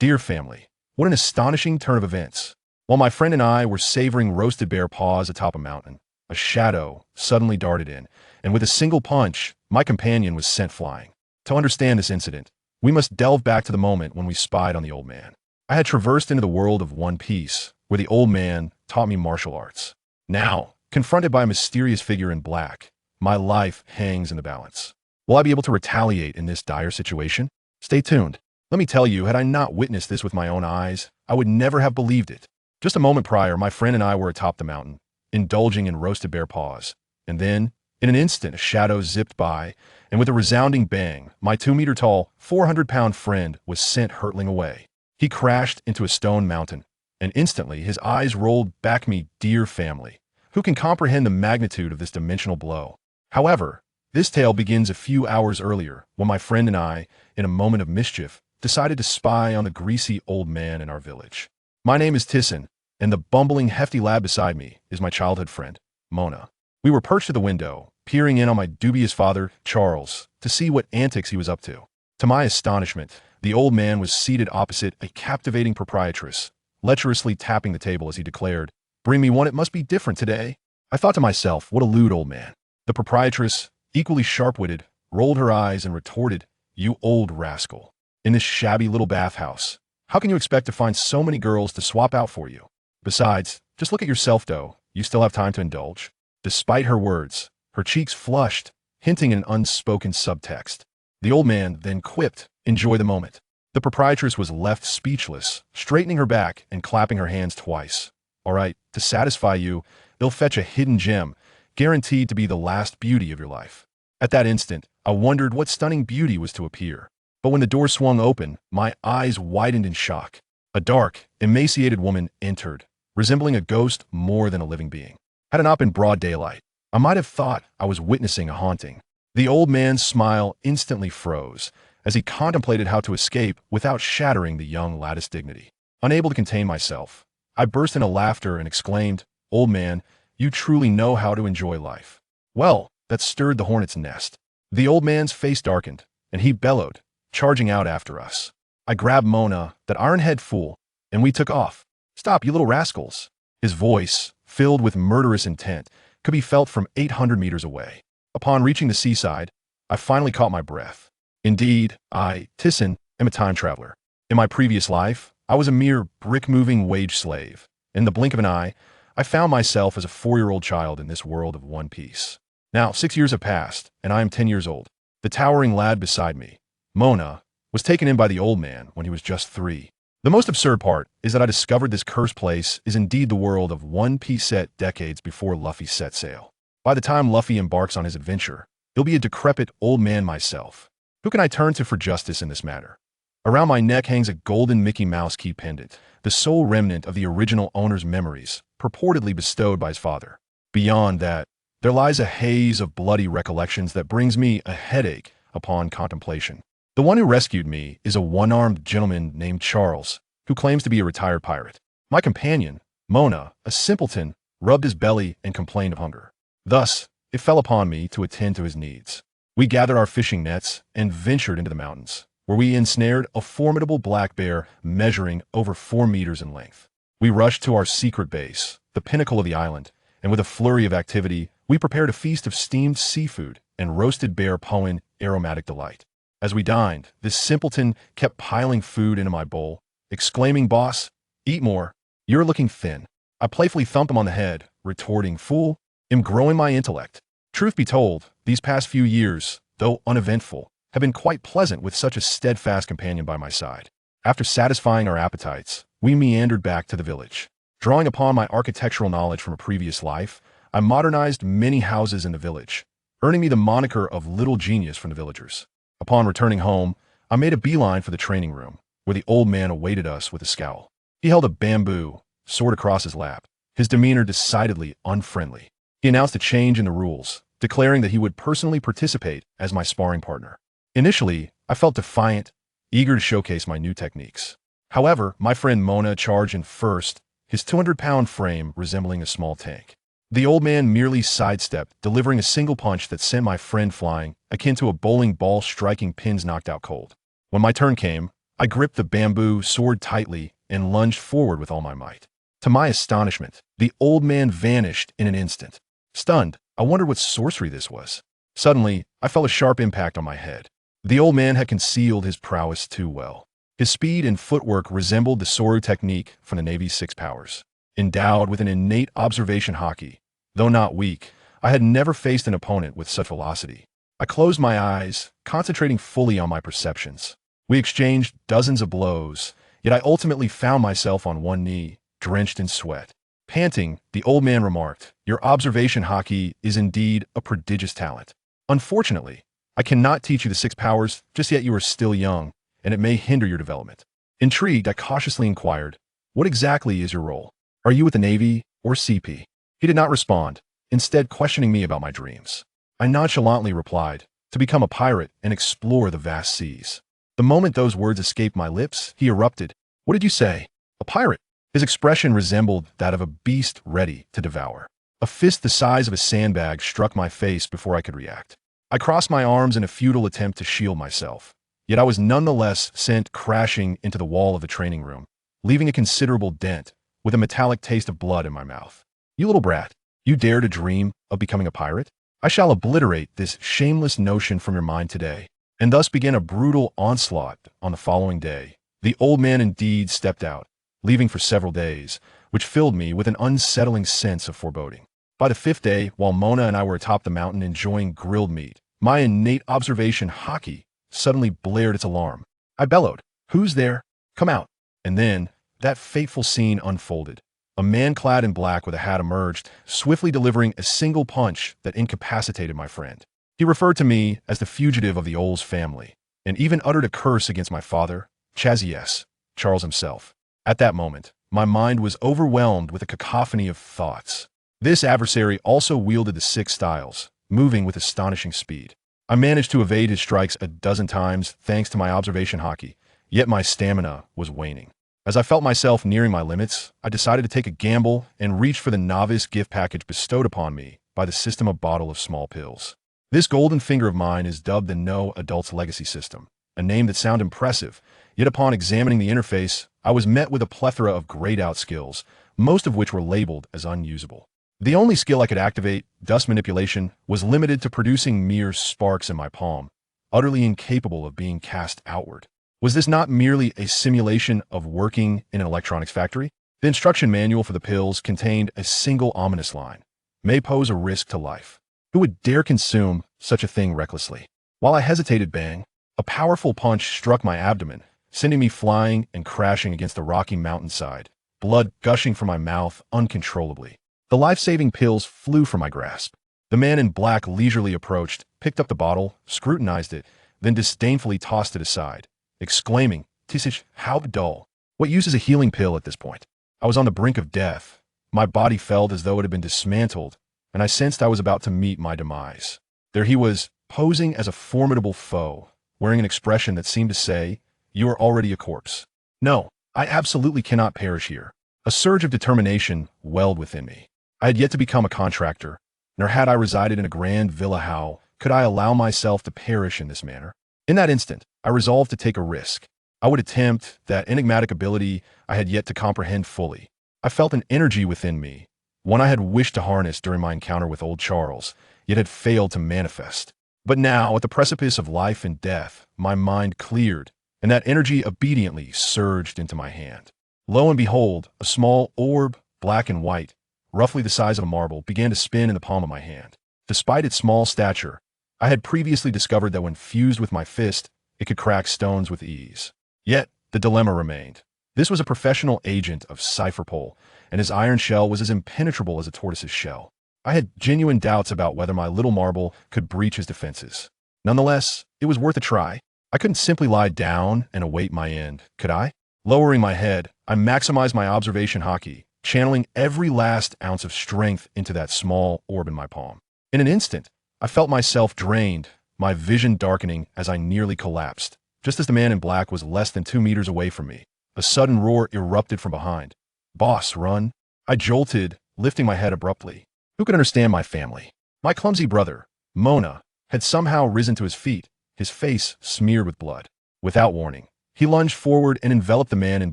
Dear family, what an astonishing turn of events. While my friend and I were savoring roasted bear paws atop a mountain, a shadow suddenly darted in, and with a single punch, my companion was sent flying. To understand this incident, we must delve back to the moment when we spied on the old man. I had traversed into the world of One Piece, where the old man taught me martial arts. Now, confronted by a mysterious figure in black, my life hangs in the balance. Will I be able to retaliate in this dire situation? Stay tuned. Let me tell you, had I not witnessed this with my own eyes, I would never have believed it. Just a moment prior, my friend and I were atop the mountain, indulging in roasted bear paws. And then, in an instant, a shadow zipped by, and with a resounding bang, my 2-meter-tall, 400-pound friend was sent hurtling away. He crashed into a stone mountain, and instantly his eyes rolled back me, dear family. Who can comprehend the magnitude of this dimensional blow? However, this tale begins a few hours earlier, when my friend and I, in a moment of mischief, decided to spy on the greasy old man in our village. My name is Tyson, and the bumbling, hefty lad beside me is my childhood friend, Mona. We were perched at the window, peering in on my dubious father, Charles, to see what antics he was up to. To my astonishment, the old man was seated opposite a captivating proprietress, lecherously tapping the table as he declared, "Bring me one, it must be different today." I thought to myself, what a lewd old man. The proprietress, equally sharp-witted, rolled her eyes and retorted, "You old rascal. In this shabby little bathhouse, how can you expect to find so many girls to swap out for you? Besides, just look at yourself, though. You still have time to indulge." Despite her words, her cheeks flushed, hinting at an unspoken subtext. The old man then quipped, "Enjoy the moment." The proprietress was left speechless, straightening her back and clapping her hands twice. "All right, to satisfy you, they'll fetch a hidden gem, guaranteed to be the last beauty of your life." At that instant, I wondered what stunning beauty was to appear. But when the door swung open, my eyes widened in shock. A dark, emaciated woman entered, resembling a ghost more than a living being. Had it not been broad daylight, I might have thought I was witnessing a haunting. The old man's smile instantly froze as he contemplated how to escape without shattering the young lad's dignity. Unable to contain myself, I burst into laughter and exclaimed, "Old man, you truly know how to enjoy life." Well, that stirred the hornet's nest. The old man's face darkened, and he bellowed, charging out after us. I grabbed Mona, that iron-head fool, and we took off. "Stop, you little rascals." His voice, filled with murderous intent, could be felt from 800 meters away. Upon reaching the seaside, I finally caught my breath. Indeed, I, Tyson, am a time traveler. In my previous life, I was a mere brick-moving wage slave. In the blink of an eye, I found myself as a 4-year-old child in this world of One Piece. Now, 6 years have passed, and I am 10 years old. The towering lad beside me, Mona, was taken in by the old man when he was just 3. The most absurd part is that I discovered this cursed place is indeed the world of One Piece set decades before Luffy set sail. By the time Luffy embarks on his adventure, he'll be a decrepit old man myself. Who can I turn to for justice in this matter? Around my neck hangs a golden Mickey Mouse key pendant, the sole remnant of the original owner's memories, purportedly bestowed by his father. Beyond that, there lies a haze of bloody recollections that brings me a headache upon contemplation. The one who rescued me is a one-armed gentleman named Charles, who claims to be a retired pirate. My companion, Mona, a simpleton, rubbed his belly and complained of hunger. Thus, it fell upon me to attend to his needs. We gathered our fishing nets and ventured into the mountains, where we ensnared a formidable black bear measuring over 4 meters in length. We rushed to our secret base, the pinnacle of the island, and with a flurry of activity, we prepared a feast of steamed seafood and roasted bear po in aromatic delight. As we dined, this simpleton kept piling food into my bowl, exclaiming, "Boss, eat more. You're looking thin." I playfully thumped him on the head, retorting, "Fool, am growing my intellect." Truth be told, these past few years, though uneventful, have been quite pleasant with such a steadfast companion by my side. After satisfying our appetites, we meandered back to the village. Drawing upon my architectural knowledge from a previous life, I modernized many houses in the village, earning me the moniker of Little Genius from the villagers. Upon returning home, I made a beeline for the training room, where the old man awaited us with a scowl. He held a bamboo sword across his lap, his demeanor decidedly unfriendly. He announced a change in the rules, declaring that he would personally participate as my sparring partner. Initially, I felt defiant, eager to showcase my new techniques. However, my friend Mona charged in first, his 200-pound frame resembling a small tank. The old man merely sidestepped, delivering a single punch that sent my friend flying, akin to a bowling ball striking pins knocked out cold. When my turn came, I gripped the bamboo sword tightly and lunged forward with all my might. To my astonishment, the old man vanished in an instant. Stunned, I wondered what sorcery this was. Suddenly, I felt a sharp impact on my head. The old man had concealed his prowess too well. His speed and footwork resembled the Soru technique from the Navy's 6 powers. Endowed with an innate observation Haki, though not weak, I had never faced an opponent with such velocity. I closed my eyes, concentrating fully on my perceptions. We exchanged dozens of blows, yet I ultimately found myself on one knee, drenched in sweat. Panting, the old man remarked, "Your observation Haki is indeed a prodigious talent. Unfortunately, I cannot teach you the 6 powers just yet. You are still young, and it may hinder your development." Intrigued, I cautiously inquired, "What exactly is your role? Are you with the Navy or CP?" He did not respond, instead questioning me about my dreams. I nonchalantly replied, "To become a pirate and explore the vast seas." The moment those words escaped my lips, he erupted, "What did you say? A pirate?" His expression resembled that of a beast ready to devour. A fist the size of a sandbag struck my face before I could react. I crossed my arms in a futile attempt to shield myself, yet I was nonetheless sent crashing into the wall of the training room, leaving a considerable dent with a metallic taste of blood in my mouth. "You little brat, you dare to dream of becoming a pirate? I shall obliterate this shameless notion from your mind today." And thus began a brutal onslaught on the following day. The old man indeed stepped out, leaving for several days, which filled me with an unsettling sense of foreboding. By the 5th day, while Mona and I were atop the mountain enjoying grilled meat, my innate observation Haki suddenly blared its alarm. I bellowed, "Who's there? Come out." And then, that fateful scene unfolded. A man clad in black with a hat emerged, swiftly delivering a single punch that incapacitated my friend. He referred to me as the fugitive of the Oles family, and even uttered a curse against my father, Chazies, Charles himself. At that moment, my mind was overwhelmed with a cacophony of thoughts. This adversary also wielded the 6 styles, moving with astonishing speed. I managed to evade his strikes a dozen times thanks to my observation Haki, yet my stamina was waning. As I felt myself nearing my limits, I decided to take a gamble and reach for the novice gift package bestowed upon me by the system of bottle of small pills. This golden finger of mine is dubbed the No Adults Legacy System, a name that sounded impressive, yet upon examining the interface, I was met with a plethora of grayed-out skills, most of which were labeled as unusable. The only skill I could activate, dust manipulation, was limited to producing mere sparks in my palm, utterly incapable of being cast outward. Was this not merely a simulation of working in an electronics factory? The instruction manual for the pills contained a single ominous line: "May pose a risk to life. Who would dare consume such a thing recklessly?" While I hesitated, bang, a powerful punch struck my abdomen, sending me flying and crashing against the rocky mountainside, blood gushing from my mouth uncontrollably. The life-saving pills flew from my grasp. The man in black leisurely approached, picked up the bottle, scrutinized it, then disdainfully tossed it aside, exclaiming, "Tisish, how dull. What use is a healing pill at this point?" I was on the brink of death. My body felt as though it had been dismantled, and I sensed I was about to meet my demise. There he was, posing as a formidable foe, wearing an expression that seemed to say, "You are already a corpse." No, I absolutely cannot perish here. A surge of determination welled within me. I had yet to become a contractor, nor had I resided in a grand villa how could I allow myself to perish in this manner. In that instant, I resolved to take a risk. I would attempt that enigmatic ability I had yet to comprehend fully. I felt an energy within me, one I had wished to harness during my encounter with old Charles, yet had failed to manifest. But now, at the precipice of life and death, my mind cleared, and that energy obediently surged into my hand. Lo and behold, a small orb, black and white, roughly the size of a marble, began to spin in the palm of my hand. Despite its small stature, I had previously discovered that when fused with my fist, it could crack stones with ease. Yet, the dilemma remained. This was a professional agent of CipherPol, and his iron shell was as impenetrable as a tortoise's shell. I had genuine doubts about whether my little marble could breach his defenses. Nonetheless, it was worth a try. I couldn't simply lie down and await my end, could I? Lowering my head, I maximized my observation Haki, channeling every last ounce of strength into that small orb in my palm. In an instant, I felt myself drained, my vision darkening as I nearly collapsed. Just as the man in black was less than 2 meters away from me, a sudden roar erupted from behind. "Boss, run!" I jolted, lifting my head abruptly. Who could understand my family? My clumsy brother, Mona, had somehow risen to his feet, his face smeared with blood. Without warning, He lunged forward and enveloped the man in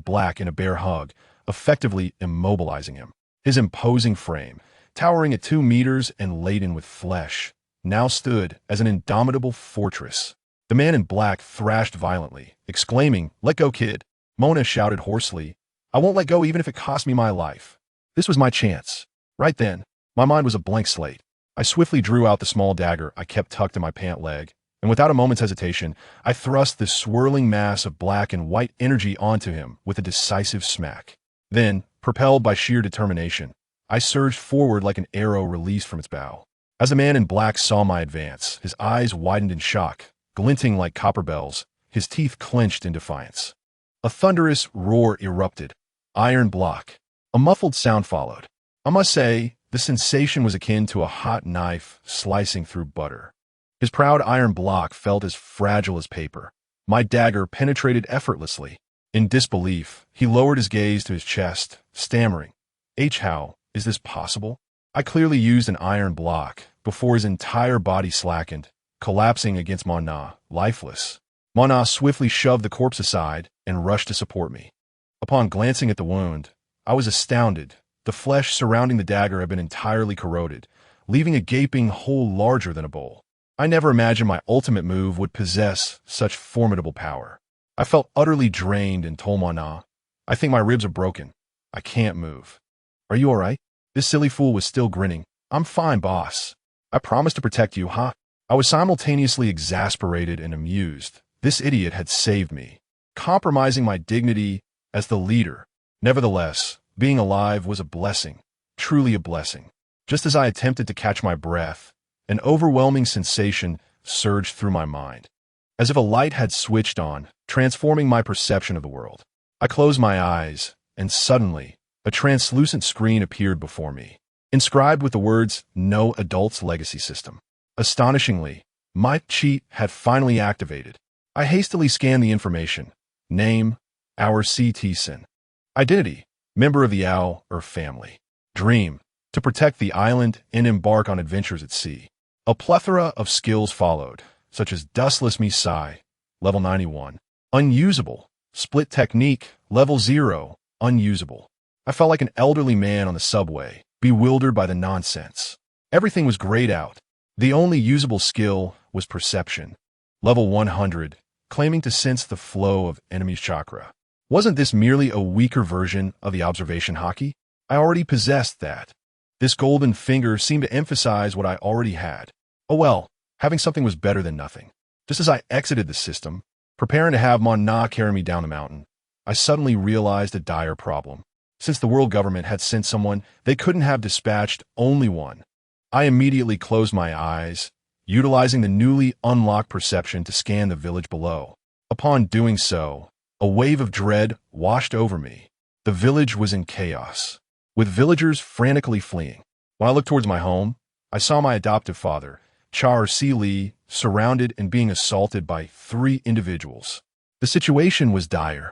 black in a bear hug, effectively immobilizing him. His imposing frame, towering at 2 meters and laden with flesh, now stood as an indomitable fortress. The man in black thrashed violently, exclaiming, "Let go, kid." Mona shouted hoarsely, "I won't let go even if it costs me my life." This was my chance. Right then, my mind was a blank slate. I swiftly drew out the small dagger I kept tucked in my pant leg, and without a moment's hesitation, I thrust this swirling mass of black and white energy onto him with a decisive smack. Then, propelled by sheer determination, I surged forward like an arrow released from its bow. As the man in black saw my advance, his eyes widened in shock, glinting like copper bells, his teeth clenched in defiance. A thunderous roar erupted. Iron block. A muffled sound followed. I must say, the sensation was akin to a hot knife slicing through butter. His proud iron block felt as fragile as paper. My dagger penetrated effortlessly. In disbelief, he lowered his gaze to his chest, stammering, "How is this possible?" I clearly used an iron block before his entire body slackened, collapsing against Mana, lifeless. Mana swiftly shoved the corpse aside and rushed to support me. Upon glancing at the wound, I was astounded. The flesh surrounding the dagger had been entirely corroded, leaving a gaping hole larger than a bowl. I never imagined my ultimate move would possess such formidable power. I felt utterly drained and told Mana, "I think my ribs are broken. I can't move." "Are you all right?" This silly fool was still grinning. "I'm fine, boss. I promised to protect you, huh?" I was simultaneously exasperated and amused. This idiot had saved me, compromising my dignity as the leader. Nevertheless, being alive was a blessing, truly a blessing. Just as I attempted to catch my breath, an overwhelming sensation surged through my mind, as if a light had switched on, transforming my perception of the world. I closed my eyes, and suddenly, a translucent screen appeared before me, inscribed with the words, "No Adults Legacy System." Astonishingly, my cheat had finally activated. I hastily scanned the information. Name, our CT Sin. Identity, member of the Owl or family. Dream, to protect the island and embark on adventures at sea. A plethora of skills followed, such as Dustless Me Sigh, level 91. Unusable. Split Technique, level 0, unusable. I felt like an elderly man on the subway, bewildered by the nonsense. Everything was grayed out. The only usable skill was Perception. Level 100, claiming to sense the flow of enemy's chakra. Wasn't this merely a weaker version of the observation Haki? I already possessed that. This golden finger seemed to emphasize what I already had. Oh well, having something was better than nothing. Just as I exited the system, preparing to have Mana carry me down the mountain, I suddenly realized a dire problem. Since the world government had sent someone, they couldn't have dispatched only one. I immediately closed my eyes, utilizing the newly unlocked perception to scan the village below. Upon doing so, a wave of dread washed over me. The village was in chaos, with villagers frantically fleeing. When I looked towards my home, I saw my adoptive father, Char Si Lee, surrounded and being assaulted by 3 individuals. The situation was dire.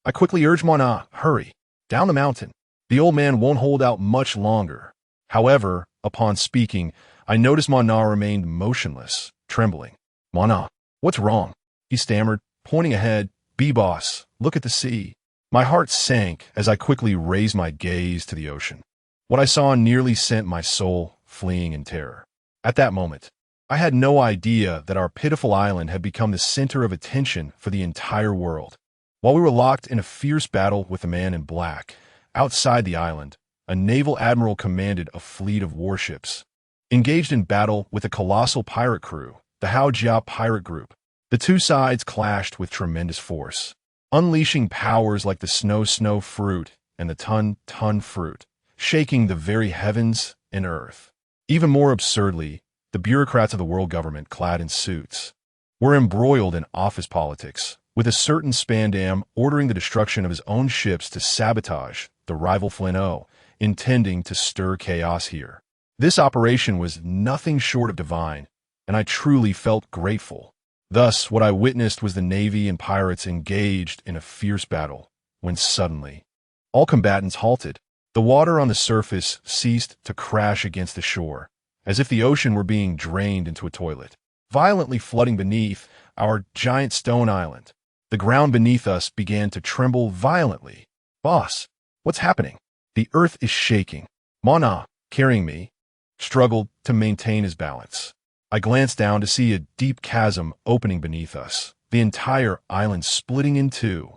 I quickly urged Mana, "Hurry, down the mountain. The old man won't hold out much longer." However, upon speaking, I noticed Mana remained motionless, trembling. "Mana, what's wrong?" he stammered, pointing ahead. "B-boss, look at the sea." My heart sank as I quickly raised my gaze to the ocean. What I saw nearly sent my soul fleeing in terror. At that moment, I had no idea that our pitiful island had become the center of attention for the entire world. While we were locked in a fierce battle with the man in black, outside the island, a naval admiral commanded a fleet of warships. Engaged in battle with a colossal pirate crew, the Hao Jia pirate group, the two sides clashed with tremendous force, unleashing powers like the snow fruit and the ton fruit, shaking the very heavens and earth. Even more absurdly, the bureaucrats of the world government, clad in suits, were embroiled in office politics, with a certain Spandam ordering the destruction of his own ships to sabotage the rival Flint-O, intending to stir chaos here. This operation was nothing short of divine, and I truly felt grateful. Thus, what I witnessed was the Navy and pirates engaged in a fierce battle, when suddenly, all combatants halted. The water on the surface ceased to crash against the shore, as if the ocean were being drained into a toilet, violently flooding beneath our giant stone island. The ground beneath us began to tremble violently. Boss, what's happening? The earth is shaking. Mana, carrying me, struggled to maintain his balance. I glanced down to see a deep chasm opening beneath us, the entire island splitting in two.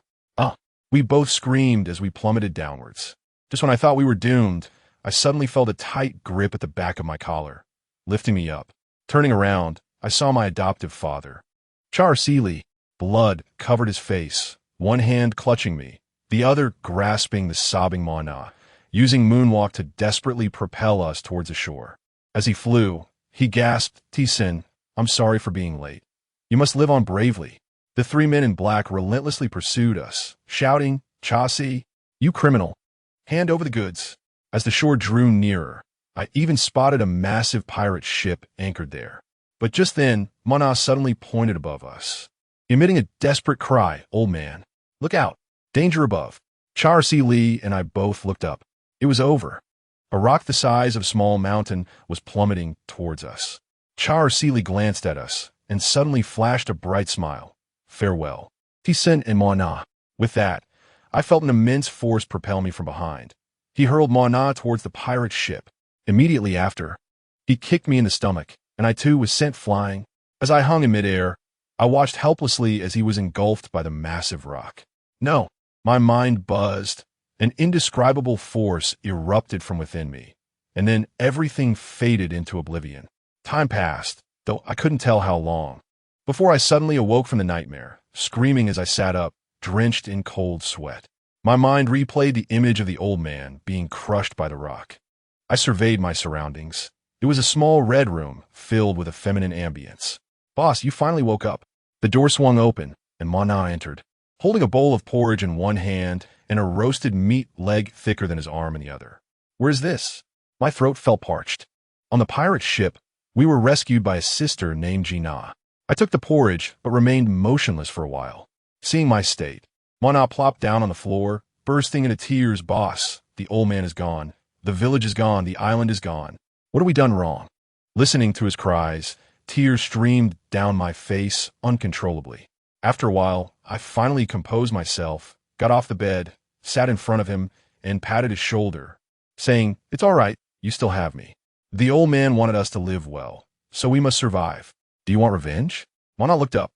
We both screamed as we plummeted downwards. Just when I thought we were doomed, I suddenly felt a tight grip at the back of my collar, lifting me up. Turning around, I saw my adoptive father. Char Seeley. Blood covered his face, one hand clutching me, the other grasping the sobbing Mana, using Moonwalk to desperately propel us towards the shore. As he flew, he gasped, "T-Sin, I'm sorry for being late. You must live on bravely." The three men in black relentlessly pursued us, shouting, "Chaucy, you criminal! Hand over the goods." As the shore drew nearer, I even spotted a massive pirate ship anchored there. But just then, Mana suddenly pointed above us, emitting a desperate cry, "Old man, look out! Danger above!" Char Lee and I both looked up. It was over. A rock the size of a small mountain was plummeting towards us. Char Lee glanced at us and suddenly flashed a bright smile. "Farewell, T-Sin and Mana." With that, I felt an immense force propel me from behind. He hurled Mana towards the pirate ship. Immediately after, he kicked me in the stomach, and I too was sent flying. As I hung in midair, I watched helplessly as he was engulfed by the massive rock. No, my mind buzzed. An indescribable force erupted from within me, and then everything faded into oblivion. Time passed, though I couldn't tell how long, before I suddenly awoke from the nightmare, screaming as I sat up, drenched in cold sweat. My mind replayed the image of the old man being crushed by the rock. I surveyed my surroundings. It was a small red room filled with a feminine ambience. "Boss, you finally woke up." The door swung open, and Mana entered, holding a bowl of porridge in one hand and a roasted meat leg thicker than his arm in the other. "Where's this?" My throat felt parched. On the pirate ship, we were rescued by a sister named Gina. I took the porridge, but remained motionless for a while. Seeing my state, Mana plopped down on the floor, bursting into tears. "Boss, the old man is gone. The village is gone. The island is gone. What have we done wrong?" Listening to his cries, tears streamed down my face uncontrollably. After a while, I finally composed myself, got off the bed, sat in front of him, and patted his shoulder, saying, "It's all right, you still have me. The old man wanted us to live well, so we must survive. Do you want revenge?" Mana looked up,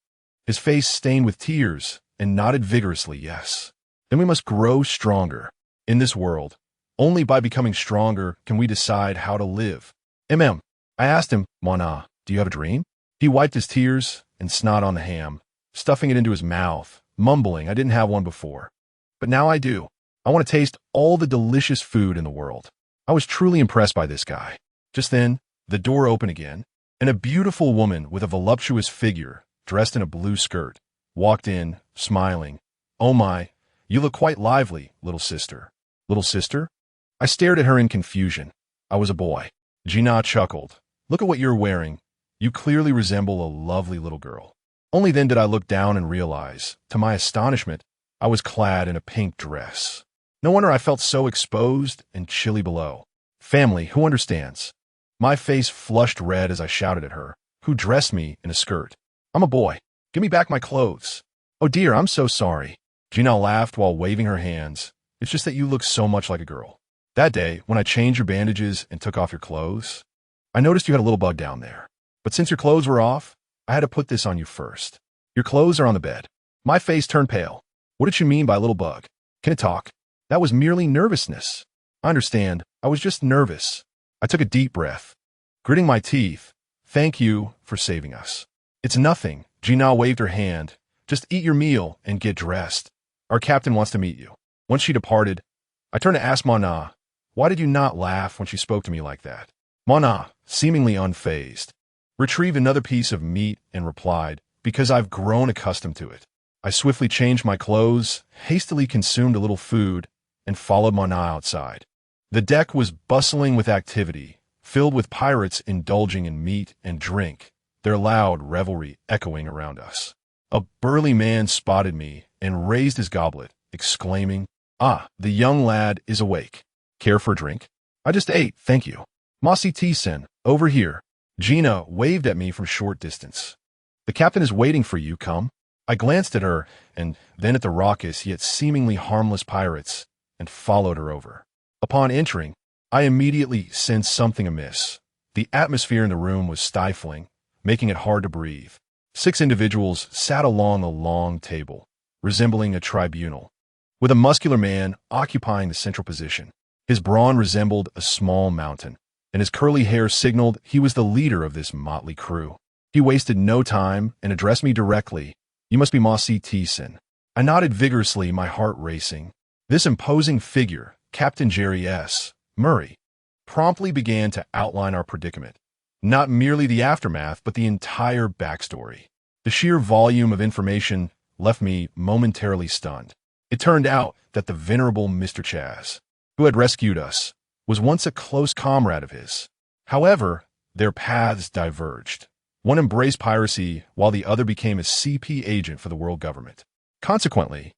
his face stained with tears, and nodded vigorously, "Yes. Then we must grow stronger. In this world, only by becoming stronger can we decide how to live." I asked him, "Mana, do you have a dream?" He wiped his tears and snot on the ham, stuffing it into his mouth, mumbling, "I didn't have one before. But now I do. I want to taste all the delicious food in the world." I was truly impressed by this guy. Just then, the door opened again, and a beautiful woman with a voluptuous figure, dressed in a blue skirt, walked in, smiling. "Oh my, you look quite lively, little sister." "Little sister?" I stared at her in confusion. I was a boy. Gina chuckled. "Look at what you're wearing. You clearly resemble a lovely little girl." Only then did I look down and realize, to my astonishment, I was clad in a pink dress. No wonder I felt so exposed and chilly below. Family, who understands? My face flushed red as I shouted at her, who dressed me in a skirt. "I'm a boy. Give me back my clothes." "Oh dear, I'm so sorry." Gina laughed while waving her hands. "It's just that you look so much like a girl. That day, when I changed your bandages and took off your clothes, I noticed you had a little bug down there. But since your clothes were off, I had to put this on you first. Your clothes are on the bed." My face turned pale. "What did you mean by little bug? Can it talk?" "That was merely nervousness." "I understand. I was just nervous." I took a deep breath, gritting my teeth. "Thank you for saving us." "It's nothing." Gina waved her hand. "Just eat your meal and get dressed. Our captain wants to meet you." Once she departed, I turned to ask Mana, "Why did you not laugh when she spoke to me like that?" Mana, seemingly unfazed, retrieved another piece of meat and replied, "Because I've grown accustomed to it." I swiftly changed my clothes, hastily consumed a little food, and followed Mana outside. The deck was bustling with activity, filled with pirates indulging in meat and drink, their loud revelry echoing around us. A burly man spotted me and raised his goblet, exclaiming, "Ah, the young lad is awake. Care for a drink?" "I just ate, thank you." "Mossy T-Sin, over here." Gina waved at me from short distance. "The captain is waiting for you, come." I glanced at her, and then at the raucous yet seemingly harmless pirates, and followed her over. Upon entering, I immediately sensed something amiss. The atmosphere in the room was stifling, making it hard to breathe. 6 individuals sat along a long table, resembling a tribunal, with a muscular man occupying the central position. His brawn resembled a small mountain, and his curly hair signaled he was the leader of this motley crew. He wasted no time and addressed me directly. "You must be Mossy Teeson." I nodded vigorously, my heart racing. This imposing figure, Captain Jerry S. Murray, promptly began to outline our predicament. Not merely the aftermath, but the entire backstory. The sheer volume of information left me momentarily stunned. It turned out that the venerable Mr. Chaz, who had rescued us, was once a close comrade of his. However, their paths diverged. One embraced piracy, while the other became a CP agent for the world government. Consequently,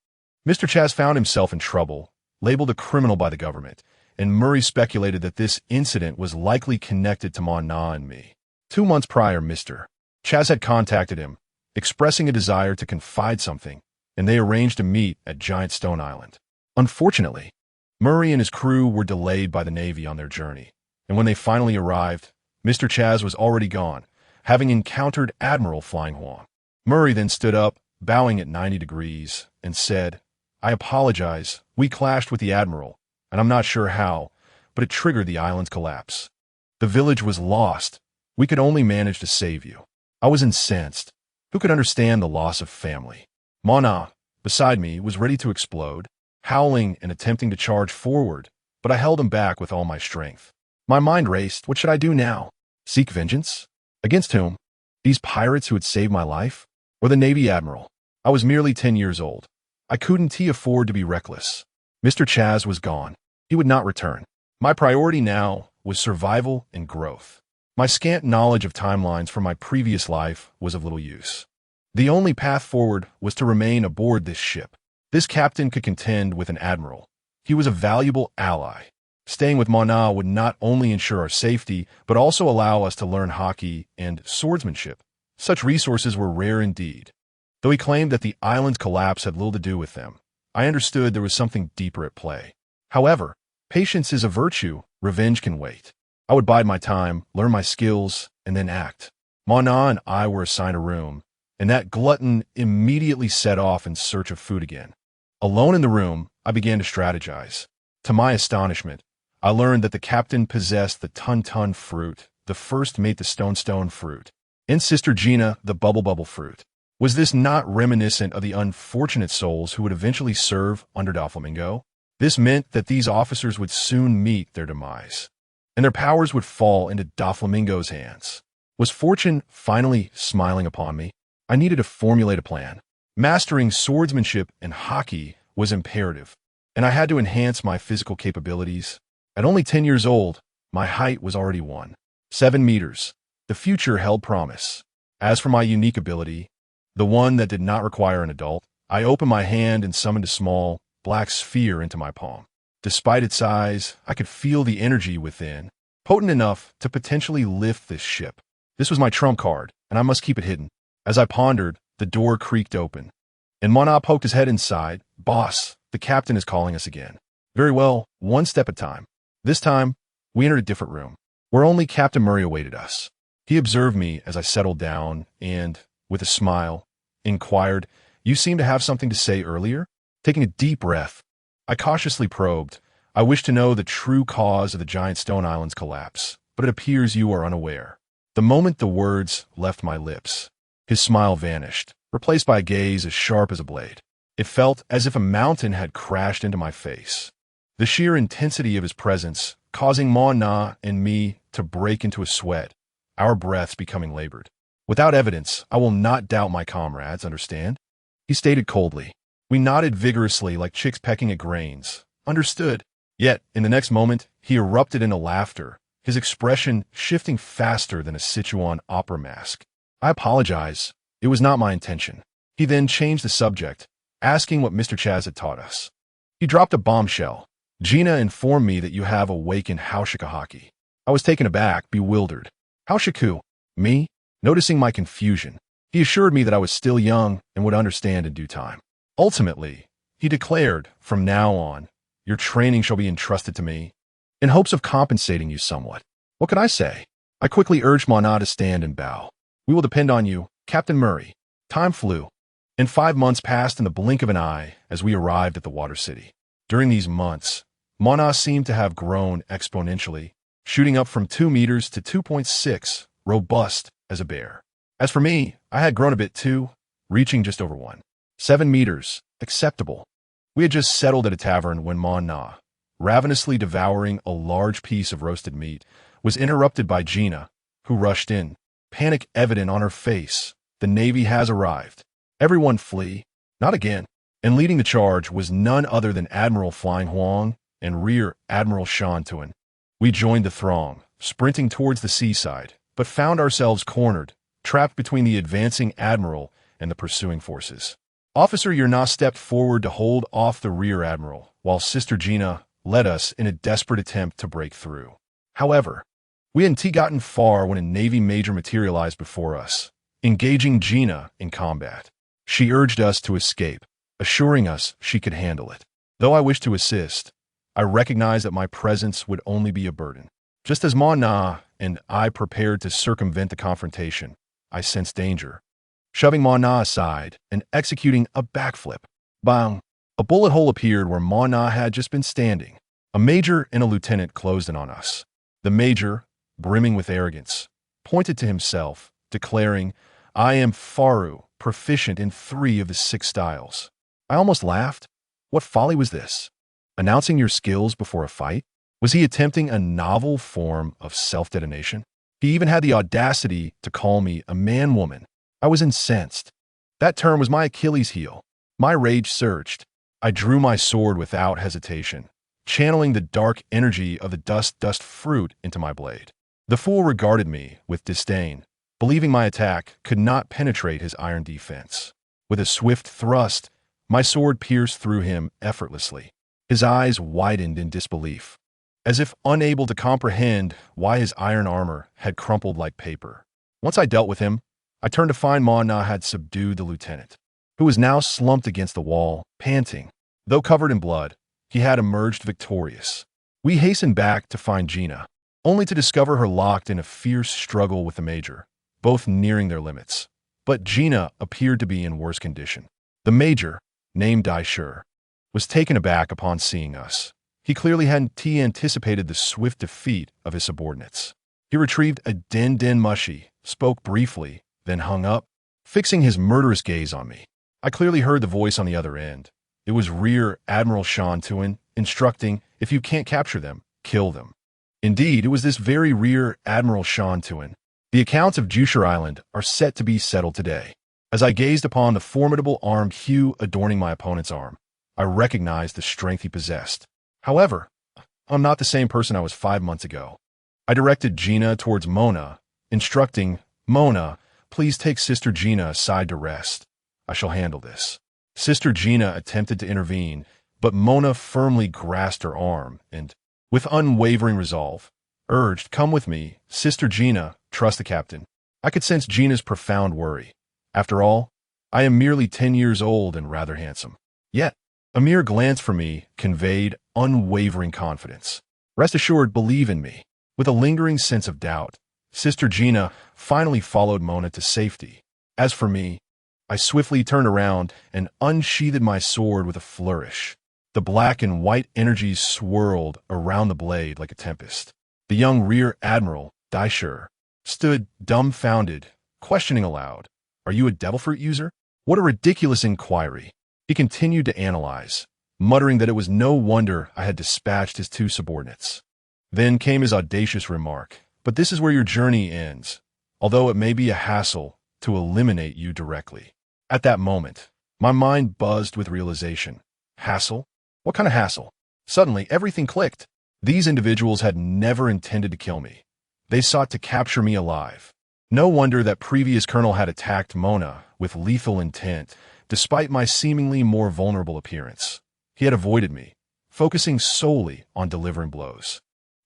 Mr. Chaz found himself in trouble, labeled a criminal by the government, and Murray speculated that this incident was likely connected to Mon-Na and me. 2 months prior, Mr. Chaz had contacted him, expressing a desire to confide something, and they arranged to meet at Giant Stone Island. Unfortunately, Murray and his crew were delayed by the Navy on their journey, and when they finally arrived, Mr. Chaz was already gone, having encountered Admiral Flying Huang. Murray then stood up, bowing at 90 degrees, and said, "I apologize. We clashed with the Admiral, and I'm not sure how, but it triggered the island's collapse. The village was lost. We could only manage to save you." I was incensed. Who could understand the loss of family? Mon-Na, beside me, was ready to explode, howling and attempting to charge forward, but I held him back with all my strength. My mind raced. What should I do now? Seek vengeance? Against whom? These pirates who had saved my life? Or the Navy Admiral? I was merely 10 years old. I couldn't afford to be reckless. Mr. Chaz was gone. He would not return. My priority now was survival and growth. My scant knowledge of timelines from my previous life was of little use. The only path forward was to remain aboard this ship. This captain could contend with an admiral. He was a valuable ally. Staying with Mon-Na would not only ensure our safety, but also allow us to learn Haki and swordsmanship. Such resources were rare indeed. Though he claimed that the island's collapse had little to do with them, I understood there was something deeper at play. However, patience is a virtue. Revenge can wait. I would bide my time, learn my skills, and then act. Mon-Na and I were assigned a room, and that glutton immediately set off in search of food again. Alone in the room, I began to strategize. To my astonishment, I learned that the captain possessed the Tun-Tun fruit, the first mate the Stone-Stone fruit, and Sister Gina the Bubble-Bubble fruit. Was this not reminiscent of the unfortunate souls who would eventually serve under Doflamingo? This meant that these officers would soon meet their demise, and their powers would fall into Doflamingo's hands. Was fortune finally smiling upon me? I needed to formulate a plan. Mastering swordsmanship and Haki was imperative, and I had to enhance my physical capabilities. At only 10 years old, my height was already 7 meters. The future held promise. As for my unique ability, the one that did not require an adult, I opened my hand and summoned a small, black sphere into my palm. Despite its size, I could feel the energy within, potent enough to potentially lift this ship. This was my trump card, and I must keep it hidden. As I pondered, the door creaked open, and Mon-Na poked his head inside. "Boss, the captain is calling us again." "Very well, one step at a time." This time, we entered a different room, where only Captain Murray awaited us. He observed me as I settled down and, with a smile, inquired, "You seem to have something to say earlier?" Taking a deep breath, I cautiously probed. "I wish to know the true cause of the Giant Stone Island's collapse, but it appears you are unaware." The moment the words left my lips, his smile vanished, replaced by a gaze as sharp as a blade. It felt as if a mountain had crashed into my face. The sheer intensity of his presence causing Mon-Na and me to break into a sweat, our breaths becoming labored. "Without evidence, I will not doubt my comrades, understand?" He stated coldly. We nodded vigorously like chicks pecking at grains. Understood. Yet, in the next moment, he erupted into laughter, his expression shifting faster than a Sichuan opera mask. "I apologize. It was not my intention." He then changed the subject, asking what Mr. Chaz had taught us. He dropped a bombshell. "Gina informed me that you have awakened Haushika Haki." I was taken aback, bewildered. "Haushiku? Me?" Noticing my confusion, He assured me that I was still young and would understand in due time. Ultimately, he declared, "From now on, your training shall be entrusted to me, in hopes of compensating you somewhat." What could I say? I quickly urged Mana to stand and bow. "We will depend on you, Captain Murray." Time flew, and 5 months passed in the blink of an eye as we arrived at the Water City. During these months, Mana seemed to have grown exponentially, shooting up from 2 meters to 2.6, robust as a bear. As for me, I had grown a bit too, reaching just over 1.7 meters, acceptable. We had just settled at a tavern when Mana, ravenously devouring a large piece of roasted meat, was interrupted by Gina, who rushed in, panic evident on her face. "The Navy has arrived. Everyone flee." "Not again." And leading the charge was none other than Admiral Flying Huang and Rear Admiral Shan Tuan. We joined the throng, sprinting towards the seaside, but found ourselves cornered, trapped between the advancing admiral and the pursuing forces. Officer Yerna stepped forward to hold off the rear admiral, while Sister Gina led us in a desperate attempt to break through. However, we hadn't gotten far when a Navy major materialized before us, engaging Gina in combat. She urged us to escape, assuring us she could handle it. Though I wished to assist, I recognized that my presence would only be a burden. Just as Ma Na and I prepared to circumvent the confrontation, I sensed danger. Shoving Ma Na aside and executing a backflip. Bang! A bullet hole appeared where Ma Na had just been standing. A major and a lieutenant closed in on us. The major, brimming with arrogance, pointed to himself, declaring, "I am Faru, proficient in 3 of the 6 styles." I almost laughed. What folly was this? Announcing your skills before a fight? Was he attempting a novel form of self-detonation? He even had the audacity to call me a man-woman. I was incensed. That term was my Achilles heel. My rage surged. I drew my sword without hesitation, channeling the dark energy of the dust fruit into my blade. The fool regarded me with disdain, believing my attack could not penetrate his iron defense. With a swift thrust, my sword pierced through him effortlessly. His eyes widened in disbelief, as if unable to comprehend why his iron armor had crumpled like paper. Once I dealt with him, I turned to find Ma Na had subdued the lieutenant, who was now slumped against the wall, panting. Though covered in blood, he had emerged victorious. We hastened back to find Gina, only to discover her locked in a fierce struggle with the major, both nearing their limits. But Gina appeared to be in worse condition. The major, named Daishur, was taken aback upon seeing us. He clearly hadn't anticipated the swift defeat of his subordinates. He retrieved a den mushy, spoke briefly, then hung up, fixing his murderous gaze on me. I clearly heard the voice on the other end. It was Rear Admiral Shan Tuan, instructing, "If you can't capture them, kill them." Indeed, it was this very Rear Admiral Shan Tuan. The accounts of Jushur Island are set to be settled today. As I gazed upon the formidable armed hue adorning my opponent's arm, I recognized the strength he possessed. However, I'm not the same person I was 5 months ago. I directed Gina towards Mona, instructing, "Mona, please take Sister Gina aside to rest. I shall handle this." Sister Gina attempted to intervene, but Mona firmly grasped her arm and, with unwavering resolve, urged, "Come with me, Sister Gina, trust the captain." I could sense Gina's profound worry. After all, I am merely 10 years old and rather handsome. Yet, a mere glance from me conveyed unwavering confidence. "Rest assured, believe in me." With a lingering sense of doubt, Sister Gina finally followed Mona to safety. As for me, I swiftly turned around and unsheathed my sword with a flourish. The black and white energies swirled around the blade like a tempest. The young Rear Admiral, Daishur, stood dumbfounded, questioning aloud, "Are you a devil fruit user?" What a ridiculous inquiry. He continued to analyze, muttering that it was no wonder I had dispatched his 2 subordinates. Then came his audacious remark, "But this is where your journey ends, although it may be a hassle to eliminate you directly." At that moment, my mind buzzed with realization. Hassle? What kind of hassle? Suddenly, everything clicked. These individuals had never intended to kill me. They sought to capture me alive. No wonder that previous colonel had attacked Mona with lethal intent, despite my seemingly more vulnerable appearance. He had avoided me, focusing solely on delivering blows.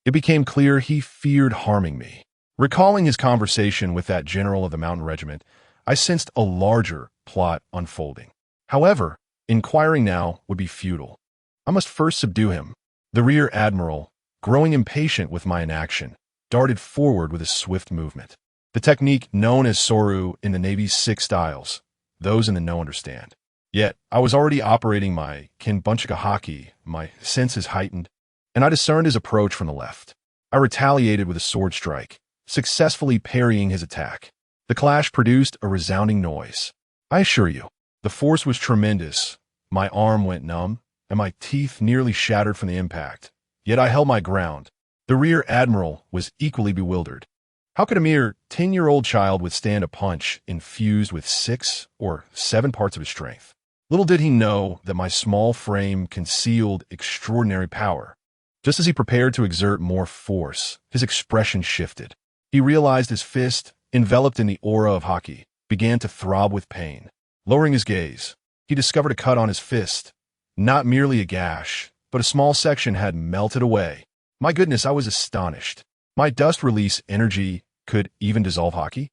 It became clear he feared harming me. Recalling his conversation with that general of the mountain regiment, I sensed a larger plot unfolding. However, inquiring now would be futile. I must first subdue him. The rear admiral, growing impatient with my inaction, darted forward with a swift movement. The technique known as Soru in the Navy's 6 styles. Those in the know understand. Yet, I was already operating my Kinbunchika Haki, my senses heightened, and I discerned his approach from the left. I retaliated with a sword strike, successfully parrying his attack. The clash produced a resounding noise. I assure you, the force was tremendous. My arm went numb, and my teeth nearly shattered from the impact. Yet I held my ground. The rear admiral was equally bewildered. How could a mere 10-year-old child withstand a punch infused with 6 or 7 parts of his strength? Little did he know that my small frame concealed extraordinary power. Just as he prepared to exert more force, his expression shifted. He realized his fist, enveloped in the aura of Haki, began to throb with pain. Lowering his gaze, he discovered a cut on his fist. Not merely a gash, but a small section had melted away. My goodness, I was astonished. My dust release energy could even dissolve Haki?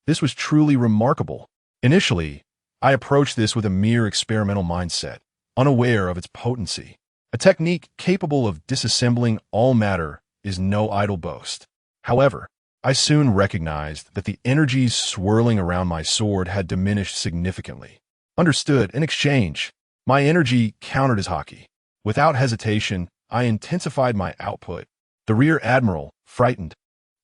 This was truly remarkable. Initially, I approached this with a mere experimental mindset, unaware of its potency. A technique capable of disassembling all matter is no idle boast. However, I soon recognized that the energies swirling around my sword had diminished significantly. Understood, in exchange, my energy countered his Haki. Without hesitation, I intensified my output. The rear admiral, frightened,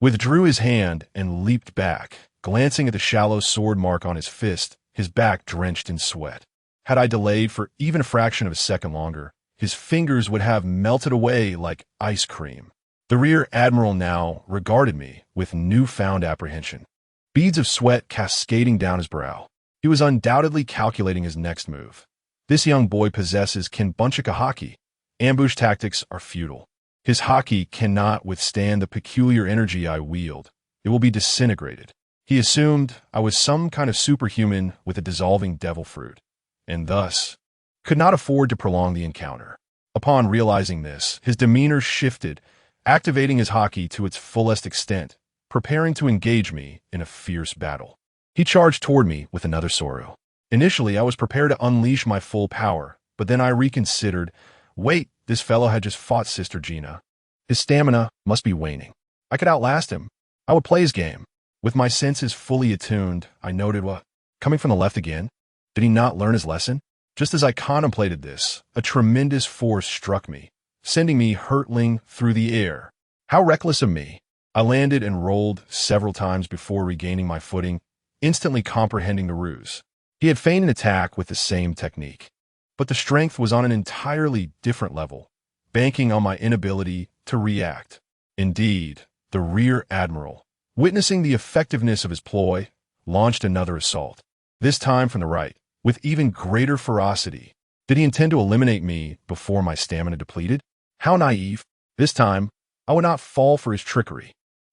withdrew his hand and leaped back, glancing at the shallow sword mark on his fist, his back drenched in sweat. Had I delayed for even a fraction of a second longer, his fingers would have melted away like ice cream. The rear admiral now regarded me with newfound apprehension, beads of sweat cascading down his brow. He was undoubtedly calculating his next move. This young boy possesses Kinbunchika Haki. Ambush tactics are futile. His Haki cannot withstand the peculiar energy I wield. It will be disintegrated. He assumed I was some kind of superhuman with a dissolving devil fruit, and thus could not afford to prolong the encounter. Upon realizing this, his demeanor shifted, activating his Haki to its fullest extent, preparing to engage me in a fierce battle. He charged toward me with another Soru. Initially, I was prepared to unleash my full power, but then I reconsidered. Wait, this fellow had just fought Sister Gina. His stamina must be waning. I could outlast him. I would play his game. With my senses fully attuned, I noted what? Coming from the left again? Did he not learn his lesson? Just as I contemplated this, a tremendous force struck me, sending me hurtling through the air. How reckless of me! I landed and rolled several times before regaining my footing, instantly comprehending the ruse. He had feigned an attack with the same technique. But the strength was on an entirely different level, banking on my inability to react. Indeed, the rear admiral, witnessing the effectiveness of his ploy, launched another assault, this time from the right, with even greater ferocity. Did he intend to eliminate me before my stamina depleted? How naive! This time, I would not fall for his trickery.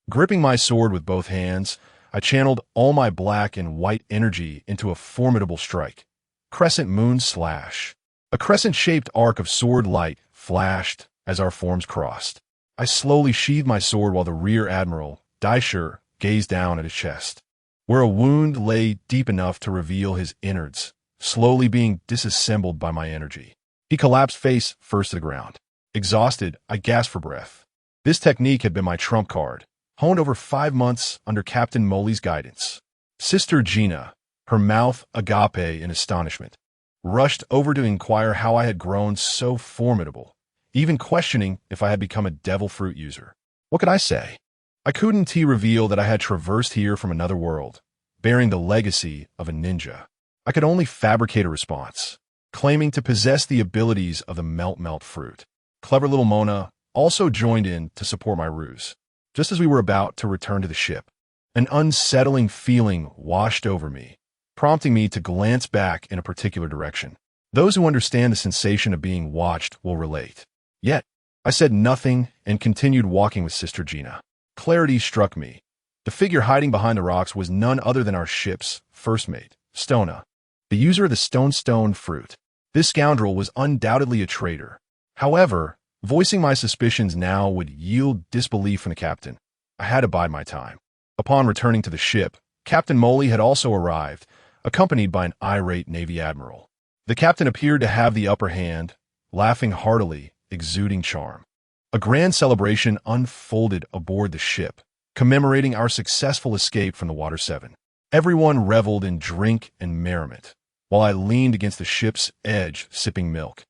Gripping my sword with both hands, I channeled all my black and white energy into a formidable strike. Crescent Moon Slash. A crescent-shaped arc of sword light flashed as our forms crossed. I slowly sheathed my sword while the rear admiral, Daisher, gazed down at his chest, where a wound lay deep enough to reveal his innards, slowly being disassembled by my energy. He collapsed face first to the ground. Exhausted, I gasped for breath. This technique had been my trump card, honed over 5 months under Captain Moley's guidance. Sister Gina, her mouth agape in astonishment, rushed over to inquire how I had grown so formidable, even questioning if I had become a devil fruit user. What could I say? I couldn't reveal that I had traversed here from another world, bearing the legacy of a ninja. I could only fabricate a response, claiming to possess the abilities of the melt fruit. Clever little Mona also joined in to support my ruse. Just as we were about to return to the ship, an unsettling feeling washed over me, prompting me to glance back in a particular direction. Those who understand the sensation of being watched will relate. Yet, I said nothing and continued walking with Sister Gina. Clarity struck me. The figure hiding behind the rocks was none other than our ship's first mate, Stona, the user of the stone fruit. This scoundrel was undoubtedly a traitor. However, voicing my suspicions now would yield disbelief from the captain. I had to bide my time. Upon returning to the ship, Captain Moley had also arrived, accompanied by an irate Navy admiral. The captain appeared to have the upper hand, laughing heartily, exuding charm. A grand celebration unfolded aboard the ship, commemorating our successful escape from the Water 7. Everyone reveled in drink and merriment, while I leaned against the ship's edge, sipping milk.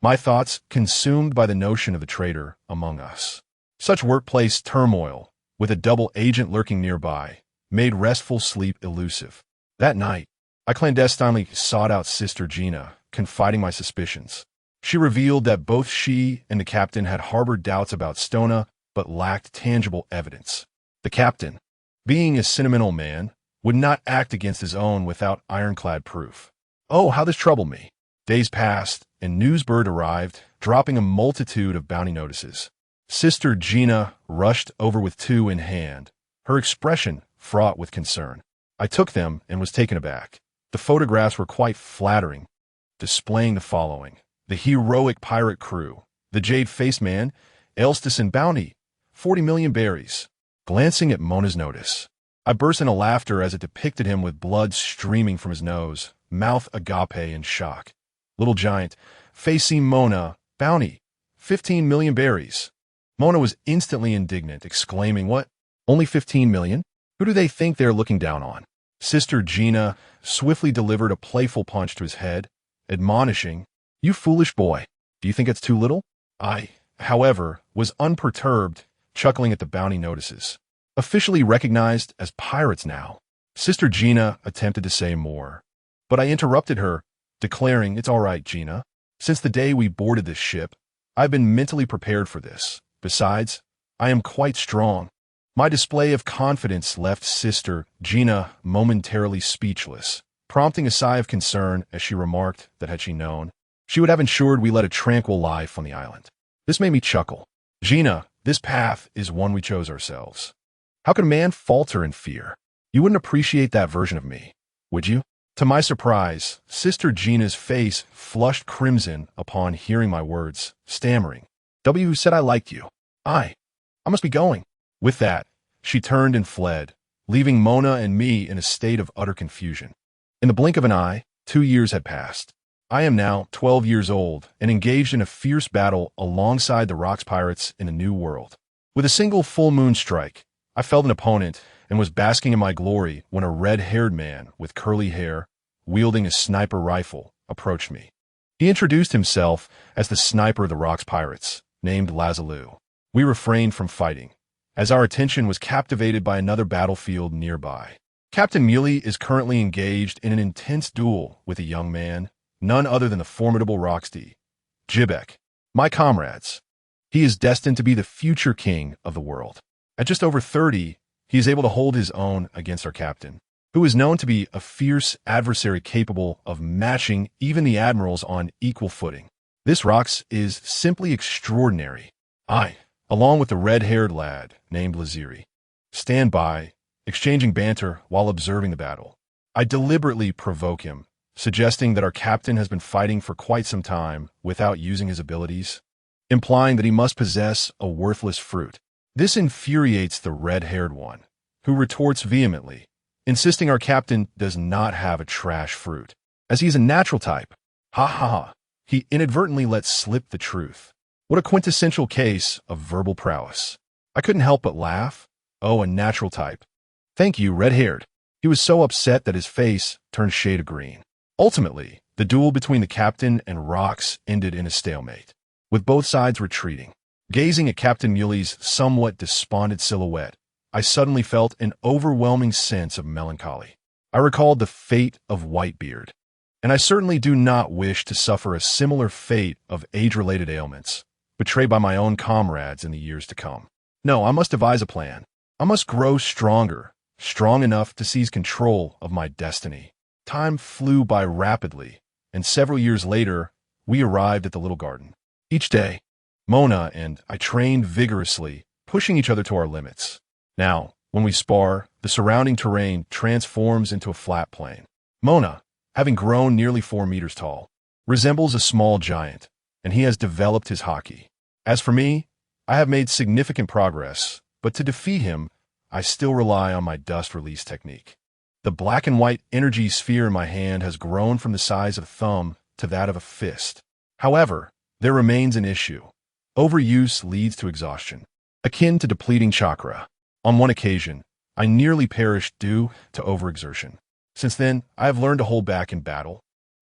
My thoughts consumed by the notion of a traitor among us. Such workplace turmoil, with a double agent lurking nearby, made restful sleep elusive. That night, I clandestinely sought out Sister Gina, confiding my suspicions. She revealed that both she and the captain had harbored doubts about Stona, but lacked tangible evidence. The captain, being a sentimental man, would not act against his own without ironclad proof. Oh, how this troubled me. Days passed, and Newsbird arrived, dropping a multitude of bounty notices. Sister Gina rushed over with two in hand, her expression fraught with concern. I took them and was taken aback. The photographs were quite flattering, displaying the following: the heroic pirate crew, the jade-faced man, Elstis Bounty, 40 million berries. Glancing at Mona's notice, I burst into laughter as it depicted him with blood streaming from his nose, mouth agape in shock. Little giant, facing Mona, Bounty, 15 million berries. Mona was instantly indignant, exclaiming, "What? Only 15 million? Who do they think they're looking down on?" Sister Gina swiftly delivered a playful punch to his head, admonishing, "You foolish boy, do you think it's too little?" I, however, was unperturbed, chuckling at the bounty notices. Officially recognized as pirates now. Sister Gina attempted to say more, but I interrupted her, declaring, "It's all right, Gina. Since the day we boarded this ship, I've been mentally prepared for this. Besides, I am quite strong." My display of confidence left Sister Gina momentarily speechless, prompting a sigh of concern as she remarked that had she known, she would have ensured we led a tranquil life on the island. This made me chuckle. "Gina, this path is one we chose ourselves. How could a man falter in fear? You wouldn't appreciate that version of me, would you?" To my surprise, Sister Gina's face flushed crimson upon hearing my words, stammering, "W said I liked you. I must be going." With that, she turned and fled, leaving Mona and me in a state of utter confusion. In the blink of an eye, 2 years had passed. I am now 12 years old and engaged in a fierce battle alongside the Rocks pirates in a new world. With a single full moon strike, I felled an opponent and was basking in my glory when a red-haired man with curly hair, wielding a sniper rifle, approached me. He introduced himself as the sniper of the Rocks pirates, named Lazaloo. We refrained from fighting, as our attention was captivated by another battlefield nearby. Captain Muley is currently engaged in an intense duel with a young man, none other than the formidable Roxty, Jibek, my comrades. He is destined to be the future king of the world. At just over 30, he is able to hold his own against our captain, who is known to be a fierce adversary capable of matching even the admirals on equal footing. This Rox is simply extraordinary. I, along with the red-haired lad named Laziri, stand by, exchanging banter while observing the battle. I deliberately provoke him, suggesting that our captain has been fighting for quite some time without using his abilities, implying that he must possess a worthless fruit. This infuriates the red-haired one, who retorts vehemently, insisting our captain does not have a trash fruit, as he is a natural type. Ha ha ha. He inadvertently let slip the truth. What a quintessential case of verbal prowess. I couldn't help but laugh. Oh, a natural type. Thank you, red-haired. He was so upset that his face turned shade of green. Ultimately, the duel between the captain and Rox ended in a stalemate, with both sides retreating. Gazing at Captain Muley's somewhat despondent silhouette, I suddenly felt an overwhelming sense of melancholy. I recalled the fate of Whitebeard, and I certainly do not wish to suffer a similar fate of age-related ailments, betrayed by my own comrades in the years to come. No, I must devise a plan. I must grow stronger, strong enough to seize control of my destiny. Time flew by rapidly, and several years later, we arrived at the little garden. Each day, Mona and I trained vigorously, pushing each other to our limits. Now, when we spar, the surrounding terrain transforms into a flat plain. Mona, having grown nearly 4 meters tall, resembles a small giant, and he has developed his Haki. As for me, I have made significant progress, but to defeat him, I still rely on my dust release technique. The black-and-white energy sphere in my hand has grown from the size of a thumb to that of a fist. However, there remains an issue. Overuse leads to exhaustion, akin to depleting chakra. On one occasion, I nearly perished due to overexertion. Since then, I have learned to hold back in battle,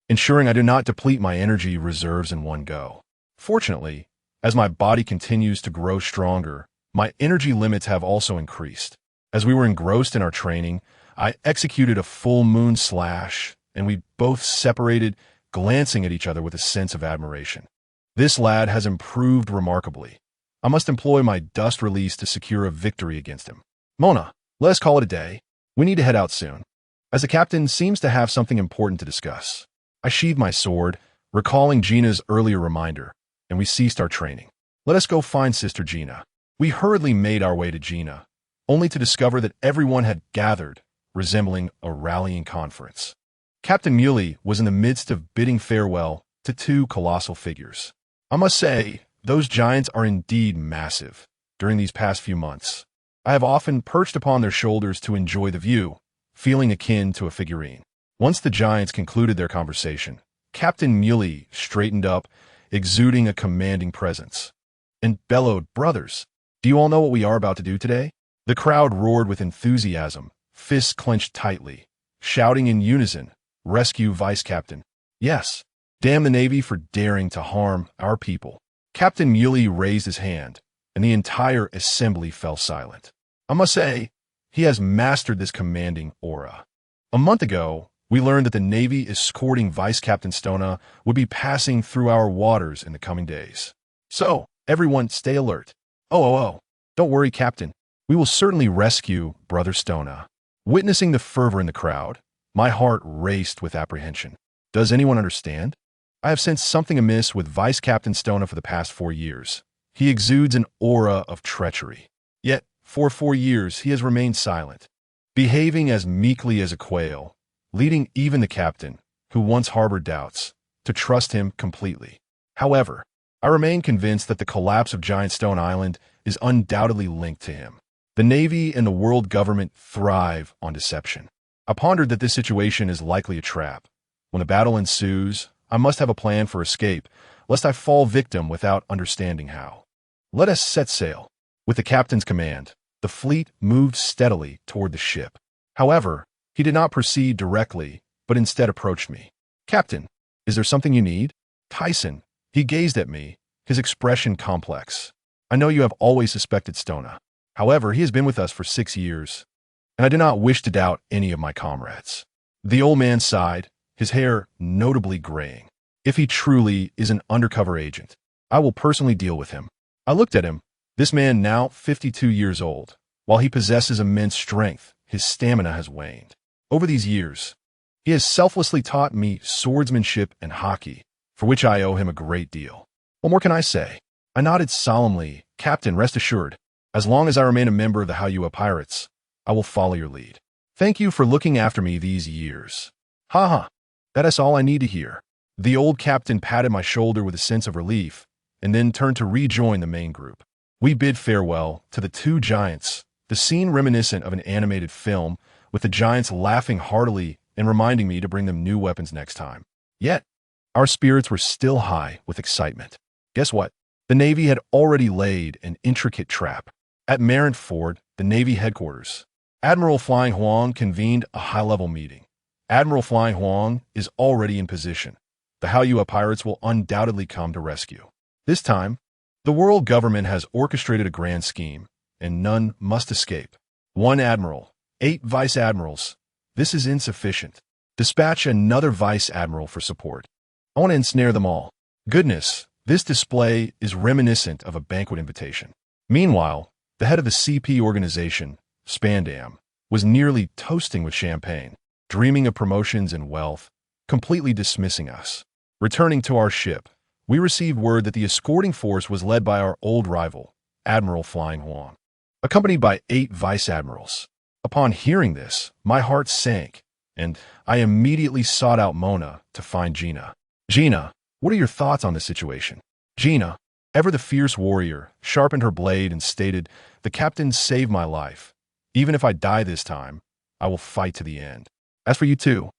ensuring I do not deplete my energy reserves in one go. Fortunately, as my body continues to grow stronger, my energy limits have also increased. As we were engrossed in our training, I executed a full moon slash, and we both separated, glancing at each other with a sense of admiration. This lad has improved remarkably. I must employ my dust release to secure a victory against him. Mona, let us call it a day. We need to head out soon, as the captain seems to have something important to discuss. I sheathed my sword, recalling Gina's earlier reminder, and we ceased our training. Let us go find Sister Gina. We hurriedly made our way to Gina, only to discover that everyone had gathered, resembling a rallying conference. Captain Muley was in the midst of bidding farewell to two colossal figures. I must say, those giants are indeed massive. During these past few months, I have often perched upon their shoulders to enjoy the view, feeling akin to a figurine. Once the giants concluded their conversation, Captain Muley straightened up, exuding a commanding presence, and bellowed, "Brothers, do you all know what we are about to do today?" The crowd roared with enthusiasm, fists clenched tightly, shouting in unison, "Rescue Vice Captain." "Yes, damn the Navy for daring to harm our people." Captain Muley raised his hand, and the entire assembly fell silent. I must say, he has mastered this commanding aura. A month ago, we learned that the Navy escorting Vice Captain Stona would be passing through our waters in the coming days. So, everyone stay alert. Oh, don't worry, Captain. We will certainly rescue Brother Stona. Witnessing the fervor in the crowd, my heart raced with apprehension. Does anyone understand? I have sensed something amiss with Vice Captain Stona for the past 4 years. He exudes an aura of treachery. Yet, for 4 years, he has remained silent, behaving as meekly as a quail, leading even the captain, who once harbored doubts, to trust him completely. However, I remain convinced that the collapse of Giant Stone Island is undoubtedly linked to him. The Navy and the world government thrive on deception. I pondered that this situation is likely a trap. When the battle ensues, I must have a plan for escape, lest I fall victim without understanding how. Let us set sail. With the captain's command, the fleet moved steadily toward the ship. However, he did not proceed directly, but instead approached me. "Captain, is there something you need?" "Tyson." He gazed at me, his expression complex. "I know you have always suspected Stona. However, he has been with us for 6 years, and I do not wish to doubt any of my comrades." The old man sighed, his hair notably graying. "If he truly is an undercover agent, I will personally deal with him." I looked at him. This man, now 52 years old, while he possesses immense strength, his stamina has waned. Over these years, he has selflessly taught me swordsmanship and Haki, for which I owe him a great deal. What more can I say? I nodded solemnly. "Captain, rest assured, as long as I remain a member of the Haiua Pirates, I will follow your lead. Thank you for looking after me these years." "Ha, that is all I need to hear." The old captain patted my shoulder with a sense of relief, and then turned to rejoin the main group. We bid farewell to the two giants, the scene reminiscent of an animated film, with the giants laughing heartily and reminding me to bring them new weapons next time. Yet, our spirits were still high with excitement. Guess what? The Navy had already laid an intricate trap. At Marant Ford, the Navy headquarters, Admiral Flying Huang convened a high-level meeting. Admiral Flying Huang is already in position. The Haiua Pirates will undoubtedly come to rescue. This time, the world government has orchestrated a grand scheme, and none must escape. 1 admiral, 8 vice admirals. This is insufficient. Dispatch another vice admiral for support. I want to ensnare them all. Goodness, this display is reminiscent of a banquet invitation. Meanwhile, the head of the CP organization, Spandam, was nearly toasting with champagne, dreaming of promotions and wealth, completely dismissing us. Returning to our ship, we received word that the escorting force was led by our old rival, Admiral Flying Huang, accompanied by 8 vice admirals. Upon hearing this, my heart sank, and I immediately sought out Mona to find Gina. "Gina, what are your thoughts on this situation?" Gina, ever the fierce warrior, sharpened her blade and stated, "The captain saved my life. Even if I die this time, I will fight to the end. As for you two,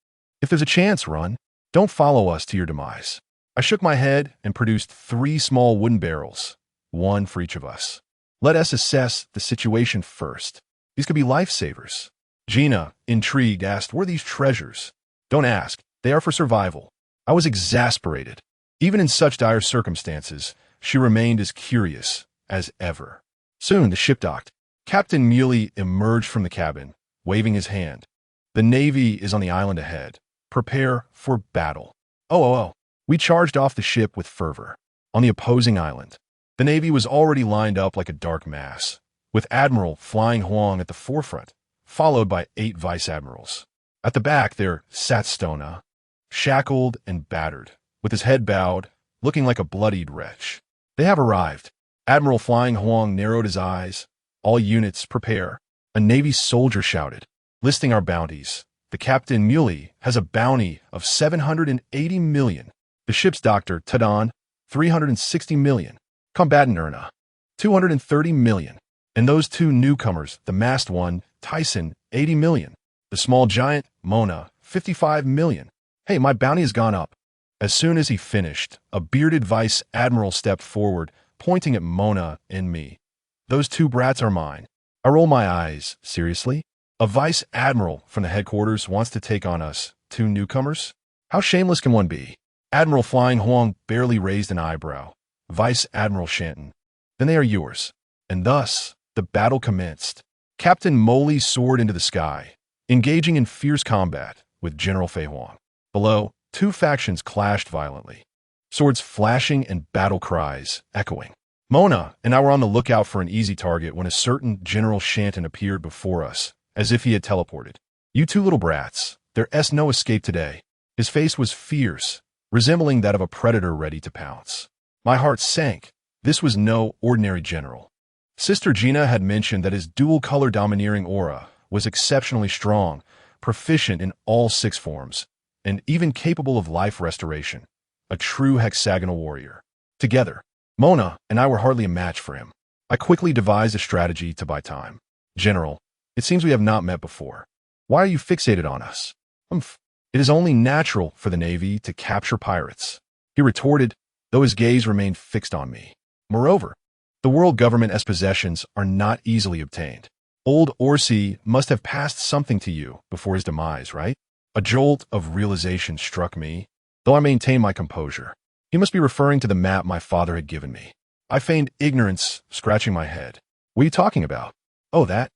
if there's a chance, run. Don't follow us to your demise. I shook my head and produced 3 small wooden barrels, one for each of us. Let us assess the situation first. These could be lifesavers. Gina, intrigued, asked, "Were these treasures?" Don't ask. They are for survival. I was exasperated. Even in such dire circumstances, she remained as curious as ever. Soon the ship docked. Captain Muley emerged from the cabin, waving his hand. The Navy is on the island ahead. Prepare for battle. Oh. We charged off the ship with fervor. On the opposing island, the Navy was already lined up like a dark mass, with Admiral Flying Huang at the forefront, followed by 8 vice admirals. At the back there sat Stona, shackled and battered, with his head bowed, looking like a bloodied wretch. They have arrived. Admiral Flying Huang narrowed his eyes. All units, prepare. A Navy soldier shouted, listing our bounties. The Captain Muley has a bounty of 780 million. The ship's doctor, Tadon, 360 million. Combatant Erna, 230 million. And those 2 newcomers, the masked one, Tyson, 80 million. The small giant, Mona, 55 million. Hey, my bounty has gone up. As soon as he finished, a bearded vice admiral stepped forward, pointing at Mona and me. Those 2 brats are mine. I roll my eyes. Seriously? A vice admiral from the headquarters wants to take on us, 2 newcomers? How shameless can one be? Admiral Flying Huang barely raised an eyebrow. Vice Admiral Shanton. Then they are yours. And thus, the battle commenced. Captain Moley soared into the sky, engaging in fierce combat with General Fei Huang. Below, 2 factions clashed violently, swords flashing and battle cries echoing. Mona and I were on the lookout for an easy target when a certain General Shanton appeared before us, as if he had teleported. You 2 little brats, there's no escape today. His face was fierce, resembling that of a predator ready to pounce. My heart sank. This was no ordinary general. Sister Gina had mentioned that his dual-color domineering aura was exceptionally strong, proficient in all 6 forms, and even capable of life restoration. A true hexagonal warrior. Together, Mona and I were hardly a match for him. I quickly devised a strategy to buy time. General, it seems we have not met before. Why are you fixated on us? It is only natural for the Navy to capture pirates, he retorted, though his gaze remained fixed on me. Moreover, the world government's possessions are not easily obtained. Old Orsi must have passed something to you before his demise, right? A jolt of realization struck me, though I maintained my composure. He must be referring to the map my father had given me. I feigned ignorance, scratching my head. What are you talking about? Oh, that?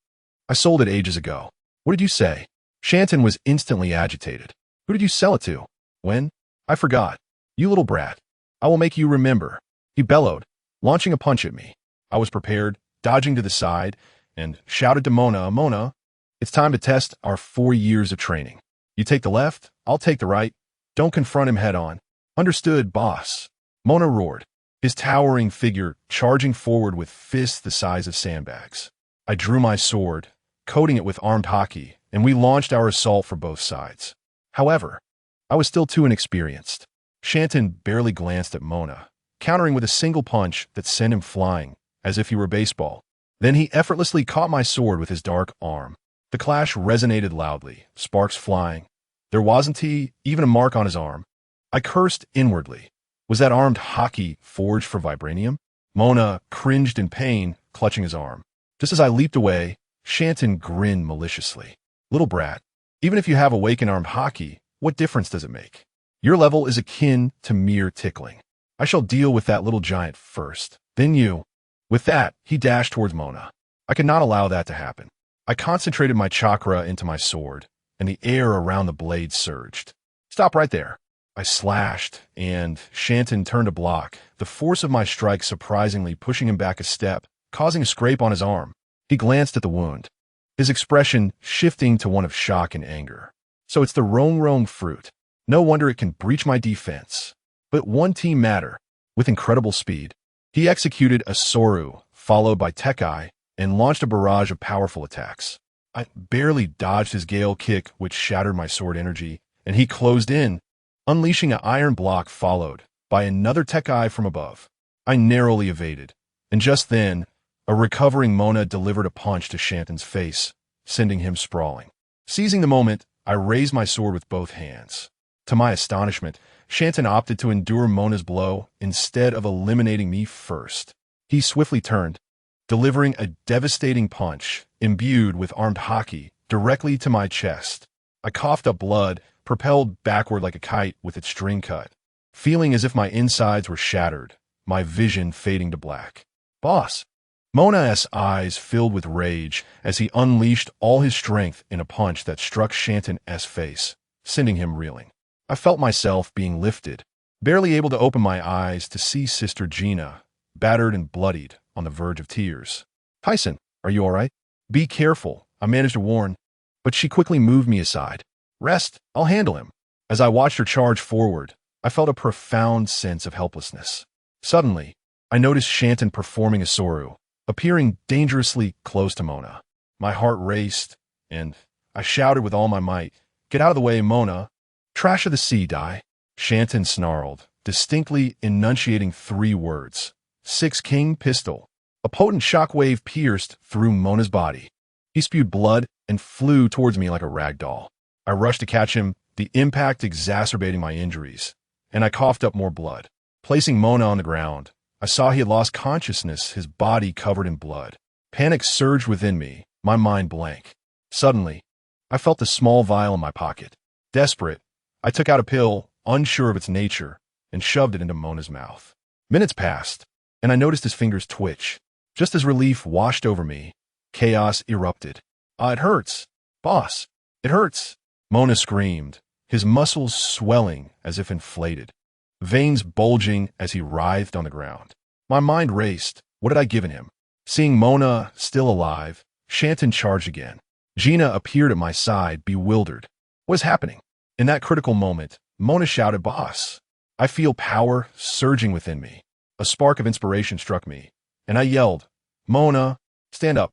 I sold it ages ago. What did you say? Shanton was instantly agitated. Who did you sell it to? When? I forgot. You little brat. I will make you remember. He bellowed, launching a punch at me. I was prepared, dodging to the side, and shouted to Mona, "Mona, it's time to test our 4 years of training. You take the left, I'll take the right. Don't confront him head on." Understood, boss. Mona roared, his towering figure charging forward with fists the size of sandbags. I drew my sword, coating it with armed Haki, and we launched our assault for both sides. However, I was still too inexperienced. Shanton barely glanced at Mona, countering with a single punch that sent him flying, as if he were baseball. Then he effortlessly caught my sword with his dark arm. The clash resonated loudly, sparks flying. There wasn't even a mark on his arm. I cursed inwardly. Was that armed Haki forged for vibranium? Mona cringed in pain, clutching his arm. Just as I leaped away, Shanton grinned maliciously. Little brat, even if you have awakened armed Haki, what difference does it make? Your level is akin to mere tickling. I shall deal with that little giant first, then you. With that, he dashed towards Mona. I could not allow that to happen. I concentrated my chakra into my sword, and the air around the blade surged. Stop right there. I slashed, and Shanton turned to block, the force of my strike surprisingly pushing him back a step, causing a scrape on his arm. He glanced at the wound, his expression shifting to one of shock and anger. So it's the wrong fruit. No wonder it can breach my defense. But one team matter. With incredible speed, he executed a Soru, followed by Tekai, and launched a barrage of powerful attacks. I barely dodged his Gale kick, which shattered my sword energy, and he closed in, unleashing an iron block followed by another Tekai from above. I narrowly evaded, and just then, a recovering Mona delivered a punch to Shanton's face, sending him sprawling. Seizing the moment, I raised my sword with both hands. To my astonishment, Shanton opted to endure Mona's blow instead of eliminating me first. He swiftly turned, delivering a devastating punch, imbued with armed Haki, directly to my chest. I coughed up blood, propelled backward like a kite with its string cut, feeling as if my insides were shattered, my vision fading to black. Boss! Mona's eyes filled with rage as he unleashed all his strength in a punch that struck Shanton's face, sending him reeling. I felt myself being lifted, barely able to open my eyes to see Sister Gina, battered and bloodied, on the verge of tears. Tyson, are you all right? Be careful, I managed to warn, but she quickly moved me aside. Rest, I'll handle him. As I watched her charge forward, I felt a profound sense of helplessness. Suddenly, I noticed Shanton performing a Soru, appearing dangerously close to Mona. My heart raced, and I shouted with all my might, "Get out of the way, Mona! Trash of the sea, die!" Shanton snarled, distinctly enunciating 3 words. 6 King pistol. A potent shockwave pierced through Mona's body. He spewed blood and flew towards me like a rag doll. I rushed to catch him, the impact exacerbating my injuries, and I coughed up more blood. Placing Mona on the ground, I saw he had lost consciousness, his body covered in blood. Panic surged within me, my mind blank. Suddenly, I felt a small vial in my pocket. Desperate, I took out a pill, unsure of its nature, and shoved it into Mona's mouth. Minutes passed, and I noticed his fingers twitch. Just as relief washed over me, chaos erupted. It hurts. Boss, it hurts. Mona screamed, his muscles swelling as if inflated, veins bulging as he writhed on the ground. My mind raced. What had I given him? Seeing Mona still alive, Shanton charged again. Gina appeared at my side, bewildered. What is happening? In that critical moment, Mona shouted, "Boss!" I feel power surging within me. A spark of inspiration struck me, and I yelled, "Mona, stand up.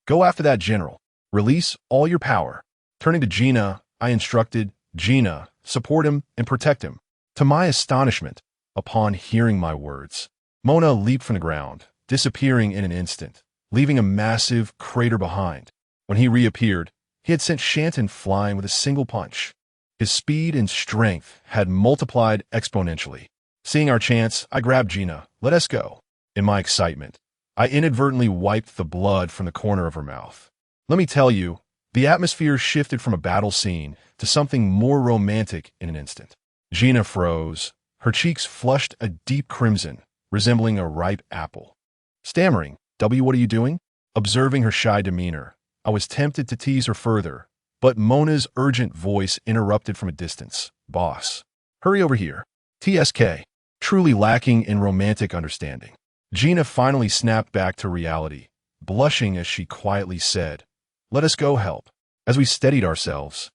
Go after that general. Release all your power." Turning to Gina, I instructed, "Gina, support him and protect him." To my astonishment, upon hearing my words, Mona leaped from the ground, disappearing in an instant, leaving a massive crater behind. When he reappeared, he had sent Shanton flying with a single punch. His speed and strength had multiplied exponentially. Seeing our chance, I grabbed Gina. "Let us go." In my excitement, I inadvertently wiped the blood from the corner of her mouth. Let me tell you, the atmosphere shifted from a battle scene to something more romantic in an instant. Gina froze, her cheeks flushed a deep crimson, resembling a ripe apple. Stammering, "What are you doing?" Observing her shy demeanor, I was tempted to tease her further, but Mona's urgent voice interrupted from a distance. "Boss, hurry over here." TSK, truly lacking in romantic understanding. Gina finally snapped back to reality, blushing as she quietly said, "Let us go help." As we steadied ourselves,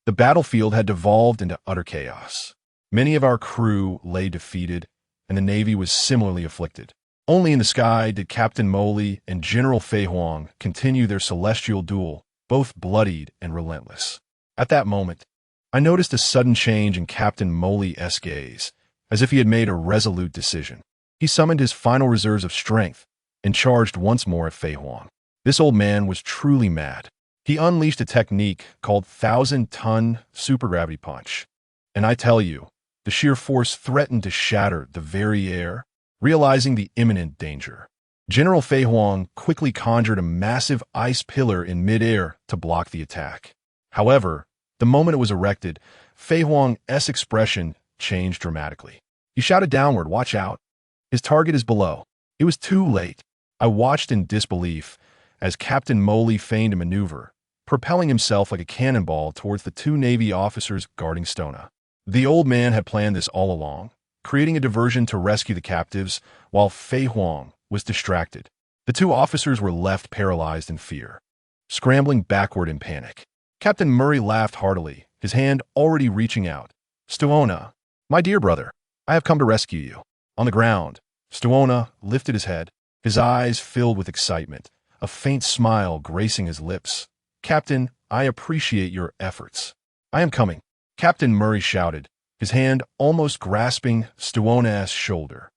the battlefield had devolved into utter chaos. Many of our crew lay defeated, and the Navy was similarly afflicted. Only in the sky did Captain Moley and General Fei Huang continue their celestial duel, both bloodied and relentless. At that moment, I noticed a sudden change in Captain Moley's gaze, as if he had made a resolute decision. He summoned his final reserves of strength and charged once more at Fei Huang. This old man was truly mad. He unleashed a technique called 1,000-ton supergravity punch. And I tell you, the sheer force threatened to shatter the very air. Realizing the imminent danger, General Fei Huang quickly conjured a massive ice pillar in midair to block the attack. However, the moment it was erected, Fei Huang's expression changed dramatically. He shouted downward, "Watch out. His target is below." It was too late. I watched in disbelief as Captain Moley feigned a maneuver, propelling himself like a cannonball towards the 2 Navy officers guarding Stona. The old man had planned this all along, creating a diversion to rescue the captives while Fei Huang was distracted. The 2 officers were left paralyzed in fear, scrambling backward in panic. Captain Murray laughed heartily, his hand already reaching out. "Stuona, my dear brother, I have come to rescue you." On the ground, Stuona lifted his head, his eyes filled with excitement, a faint smile gracing his lips. "Captain, I appreciate your efforts." "I am coming," Captain Murray shouted, his hand almost grasping Stuona's shoulder.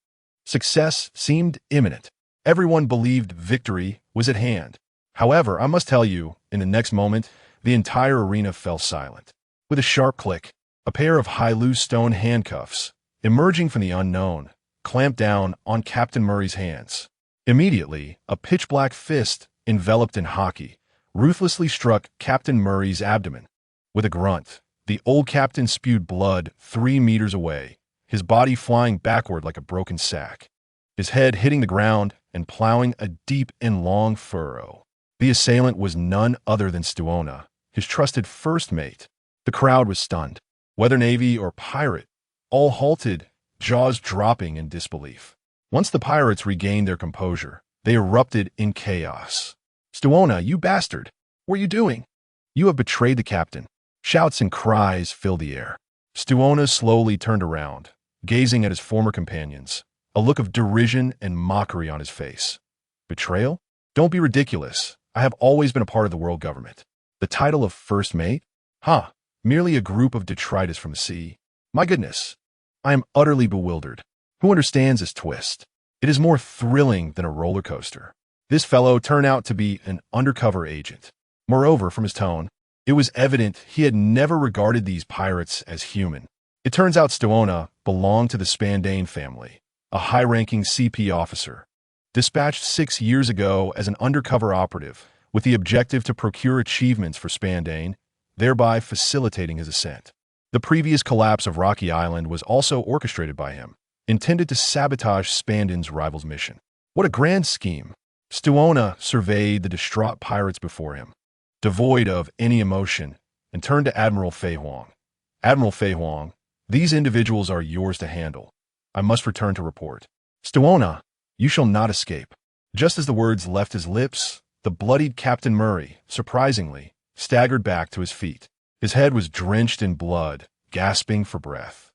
Success seemed imminent. Everyone believed victory was at hand. However, I must tell you, in the next moment, The entire arena fell silent. With a sharp click, a pair of high-loose stone handcuffs, emerging from the unknown, clamped down on Captain Murray's hands. Immediately, a pitch-black fist, enveloped in Haki, ruthlessly struck Captain Murray's abdomen. With a grunt, the old captain spewed blood 3 meters away, his body flying backward like a broken sack, his head hitting the ground and plowing a deep and long furrow. The assailant was none other than Stuona, his trusted first mate. The crowd was stunned. Whether Navy or pirate, all halted, jaws dropping in disbelief. Once the pirates regained their composure, they erupted in chaos. "Stuona, you bastard! What are you doing? You have betrayed the captain." Shouts and cries filled the air. Stuona slowly turned around, gazing at his former companions, a look of derision and mockery on his face. "Betrayal? Don't be ridiculous. I have always been a part of the world government. The title of first mate? Huh, merely a group of detritus from the sea. My goodness, I am utterly bewildered. Who understands this twist? It is more thrilling than a roller coaster." This fellow turned out to be an undercover agent. Moreover, from his tone, it was evident he had never regarded these pirates as human. It turns out Stuona belonged to the Spandane family, a high-ranking CP officer, dispatched 6 years ago as an undercover operative with the objective to procure achievements for Spandane, thereby facilitating his ascent. The previous collapse of Rocky Island was also orchestrated by him, intended to sabotage Spandane's rival's mission. What a grand scheme! Stuona surveyed the distraught pirates before him, devoid of any emotion, and turned to Admiral Fei Huang. "Admiral Fei Huang, these individuals are yours to handle. I must return to report." "Stuona, you shall not escape." Just as the words left his lips, the bloodied Captain Murray, surprisingly, staggered back to his feet. His head was drenched in blood, gasping for breath.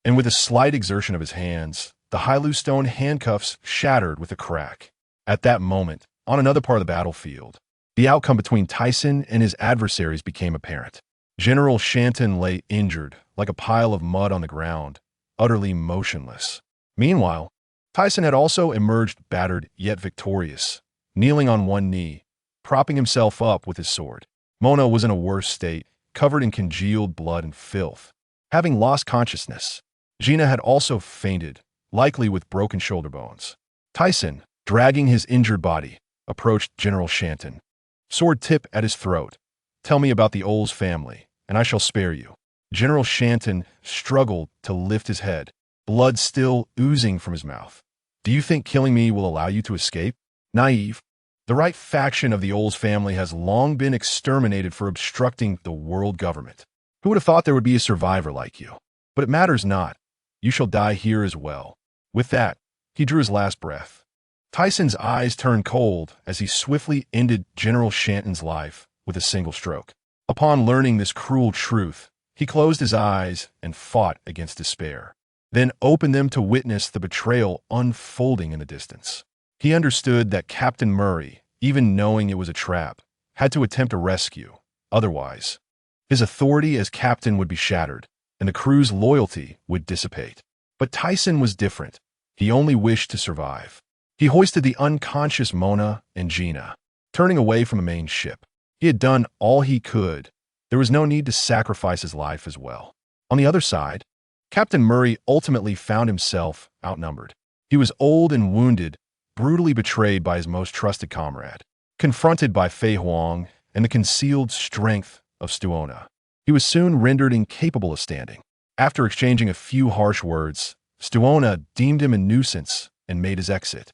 And with a slight exertion of his hands, the high-loose stone handcuffs shattered with a crack. At that moment, on another part of the battlefield, the outcome between Tyson and his adversaries became apparent. General Shanton lay injured, like a pile of mud on the ground, utterly motionless. Meanwhile, Tyson had also emerged battered yet victorious, kneeling on one knee, propping himself up with his sword. Mona was in a worse state, covered in congealed blood and filth, having lost consciousness. Gina had also fainted, likely with broken shoulder bones. Tyson, dragging his injured body, approached General Shanton, sword tip at his throat. "Tell me about the Oles family, and I shall spare you." General Shanton struggled to lift his head, blood still oozing from his mouth. "Do you think killing me will allow you to escape? Naive. The right faction of the Oles family has long been exterminated for obstructing the world government. Who would have thought there would be a survivor like you? But it matters not. You shall die here as well." With that, he drew his last breath. Tyson's eyes turned cold as he swiftly ended General Shanton's life with a single stroke. Upon learning this cruel truth, he closed his eyes and fought against despair, then opened them to witness the betrayal unfolding in the distance. He understood that Captain Murray, even knowing it was a trap, had to attempt a rescue. Otherwise, his authority as captain would be shattered, and the crew's loyalty would dissipate. But Tyson was different. He only wished to survive. He hoisted the unconscious Mona and Gina, turning away from the main ship. He had done all he could. There was no need to sacrifice his life as well. On the other side, Captain Murray ultimately found himself outnumbered. He was old and wounded, brutally betrayed by his most trusted comrade. Confronted by Fei Huang and the concealed strength of Stuona, he was soon rendered incapable of standing. After exchanging a few harsh words, Stuona deemed him a nuisance and made his exit.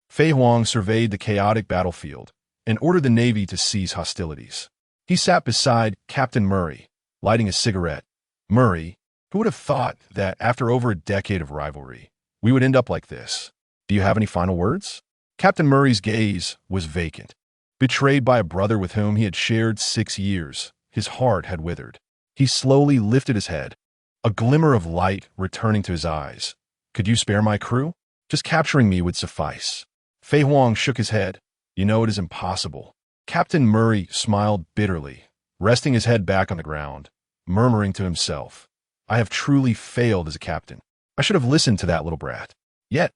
Fei Huang surveyed the chaotic battlefield and ordered the Navy to cease hostilities. He sat beside Captain Murray, lighting a cigarette. "Murray, who would have thought that after over a decade of rivalry, we would end up like this? Do you have any final words?" Captain Murray's gaze was vacant. Betrayed by a brother with whom he had shared 6 years, his heart had withered. He slowly lifted his head, a glimmer of light returning to his eyes. "Could you spare my crew? Just capturing me would suffice." Fei Huang shook his head. "You know it is impossible." Captain Murray smiled bitterly, resting his head back on the ground, murmuring to himself, "I have truly failed as a captain. I should have listened to that little brat. Yet,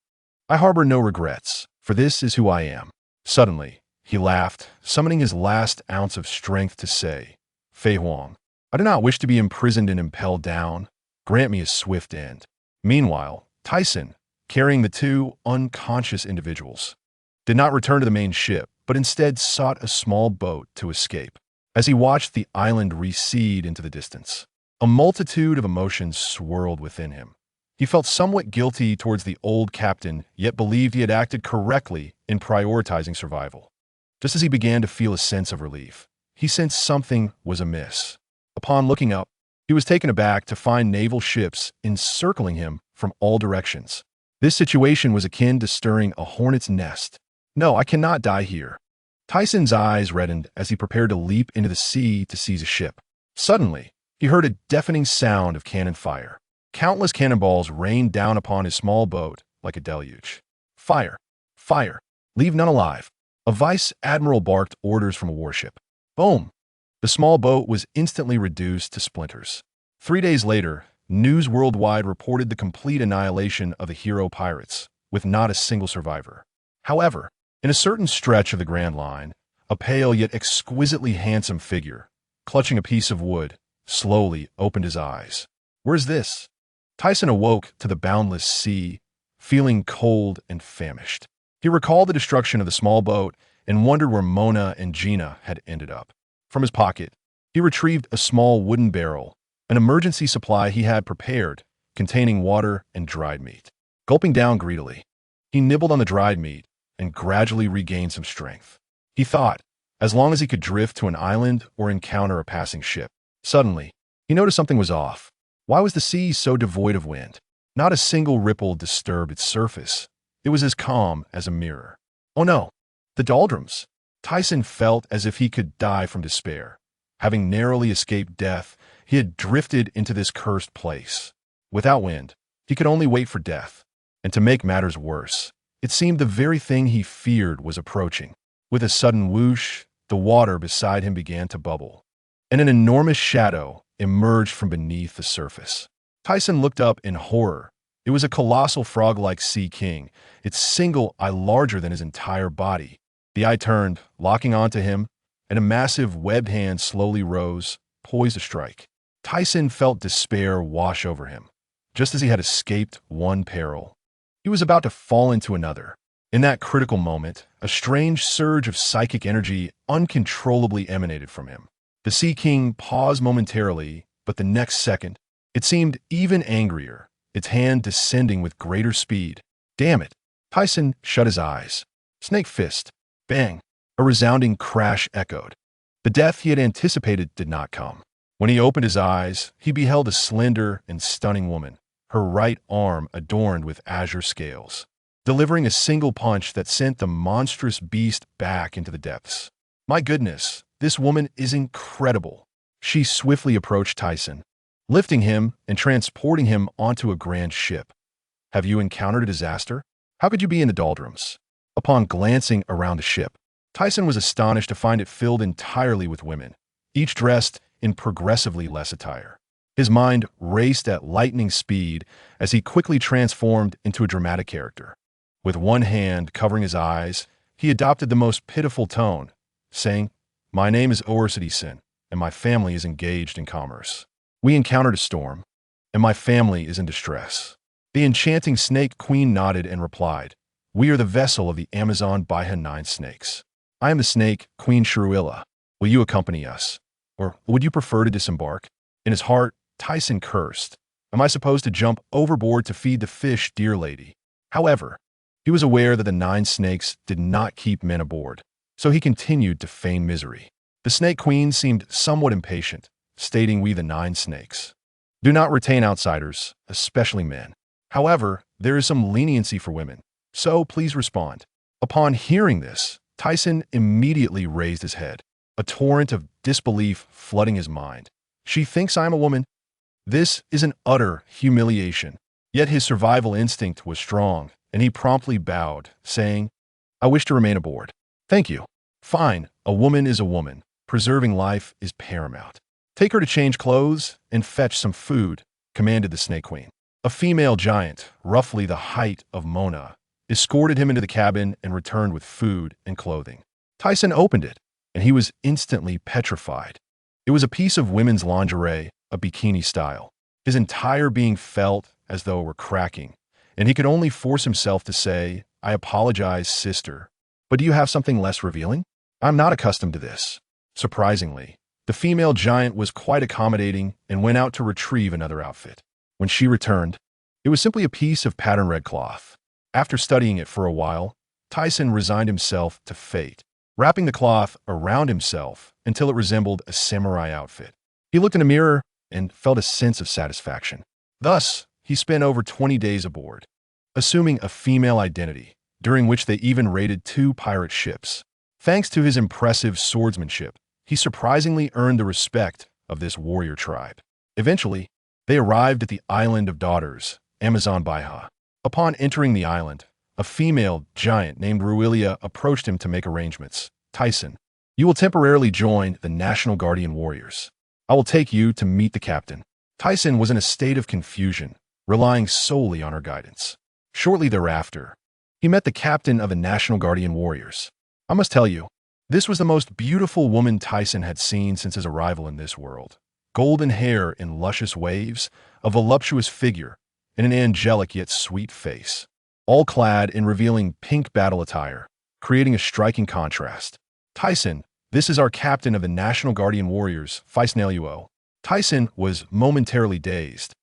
I harbor no regrets, for this is who I am." Suddenly, he laughed, summoning his last ounce of strength to say, Fei Huang. I do not wish to be imprisoned and impelled down. Grant me a swift end. Meanwhile, Tyson, carrying the two unconscious individuals, did not return to the main ship, but instead sought a small boat to escape. As he watched the island recede into the distance, a multitude of emotions swirled within him. He felt somewhat guilty towards the old captain, yet believed he had acted correctly in prioritizing survival. Just as he began to feel a sense of relief, he sensed something was amiss. Upon looking up, he was taken aback to find naval ships encircling him from all directions. This situation was akin to stirring a hornet's nest. No, I cannot die here. Tyson's eyes reddened as he prepared to leap into the sea to seize a ship. Suddenly, he heard a deafening sound of cannon fire. Countless cannonballs rained down upon his small boat like a deluge. Fire! Fire! Leave none alive! A vice admiral barked orders from a warship. Boom! The small boat was instantly reduced to splinters. 3 days later, news worldwide reported the complete annihilation of the hero pirates, with not a single survivor. However, in a certain stretch of the Grand Line, a pale yet exquisitely handsome figure, clutching a piece of wood, slowly opened his eyes. Where's this? Tyson awoke to the boundless sea, feeling cold and famished. He recalled the destruction of the small boat and wondered where Mona and Gina had ended up. From his pocket, he retrieved a small wooden barrel, an emergency supply he had prepared, containing water and dried meat. Gulping down greedily, he nibbled on the dried meat and gradually regained some strength. He thought, as long as he could drift to an island or encounter a passing ship. Suddenly, he noticed something was off. Why was the sea so devoid of wind? Not a single ripple disturbed its surface. It was as calm as a mirror. Oh no, the doldrums! Tyson felt as if he could die from despair. Having narrowly escaped death, he had drifted into this cursed place. Without wind, he could only wait for death. And to make matters worse, it seemed the very thing he feared was approaching. With a sudden whoosh, the water beside him began to bubble, and an enormous shadow emerged from beneath the surface. Tyson looked up in horror. It was a colossal frog-like sea king, its single eye larger than his entire body. The eye turned, locking onto him, and a massive webbed hand slowly rose, poised to strike. Tyson felt despair wash over him. Just as he had escaped one peril, he was about to fall into another. In that critical moment, a strange surge of psychic energy uncontrollably emanated from him. The Sea King paused momentarily, but the next second, it seemed even angrier, its hand descending with greater speed. Damn it! Tyson shut his eyes. Snake fist. Bang! A resounding crash echoed. The death he had anticipated did not come. When he opened his eyes, he beheld a slender and stunning woman, her right arm adorned with azure scales, delivering a single punch that sent the monstrous beast back into the depths. My goodness, this woman is incredible. She swiftly approached Tyson, lifting him and transporting him onto a grand ship. Have you encountered a disaster? How could you be in the doldrums? Upon glancing around the ship, Tyson was astonished to find it filled entirely with women, each dressed in progressively less attire. His mind raced at lightning speed as he quickly transformed into a dramatic character. With one hand covering his eyes, he adopted the most pitiful tone, saying, "My name is Orsidy-Sin, and my family is engaged in commerce. We encountered a storm, and my family is in distress." The enchanting snake queen nodded and replied, "We are the vessel of the Amazon Baiha 9 snakes. I am the snake, Queen Sharuilla. Will you accompany us? Or would you prefer to disembark?" In his heart, Tyson cursed. Am I supposed to jump overboard to feed the fish, dear lady? However, he was aware that the 9 snakes did not keep men aboard, so he continued to feign misery. The snake queen seemed somewhat impatient, stating, "We the 9 snakes do not retain outsiders, especially men. However, there is some leniency for women, so please respond." Upon hearing this, Tyson immediately raised his head, a torrent of disbelief flooding his mind. She thinks I am a woman? This is an utter humiliation. Yet his survival instinct was strong, and he promptly bowed, saying, "I wish to remain aboard." "Thank you." "Fine, a woman is a woman. Preserving life is paramount. Take her to change clothes and fetch some food," commanded the Snake Queen. A female giant, roughly the height of Mona, escorted him into the cabin and returned with food and clothing. Tyson opened it, and he was instantly petrified. It was a piece of women's lingerie, a bikini style. His entire being felt as though it were cracking, and he could only force himself to say, "I apologize, sister. But do you have something less revealing? I'm not accustomed to this." Surprisingly, the female giant was quite accommodating and went out to retrieve another outfit. When she returned, it was simply a piece of patterned red cloth. After studying it for a while, Tyson resigned himself to fate, wrapping the cloth around himself until it resembled a samurai outfit. He looked in a mirror and felt a sense of satisfaction. Thus, he spent over 20 days aboard, assuming a female identity, during which they even raided 2 pirate ships. Thanks to his impressive swordsmanship, he surprisingly earned the respect of this warrior tribe. Eventually, they arrived at the Island of Daughters, Amazon Baiha. Upon entering the island, a female giant named Ruilia approached him to make arrangements. "Tyson, you will temporarily join the National Guardian Warriors. I will take you to meet the captain." Tyson was in a state of confusion, relying solely on her guidance. Shortly thereafter, he met the captain of the National Guardian Warriors. I must tell you, this was the most beautiful woman Tyson had seen since his arrival in this world. Golden hair in luscious waves, a voluptuous figure, and an angelic yet sweet face, all clad in revealing pink battle attire, creating a striking contrast. "Tyson, this is our captain of the National Guardian Warriors, Faisnaluo." Tyson was momentarily dazed.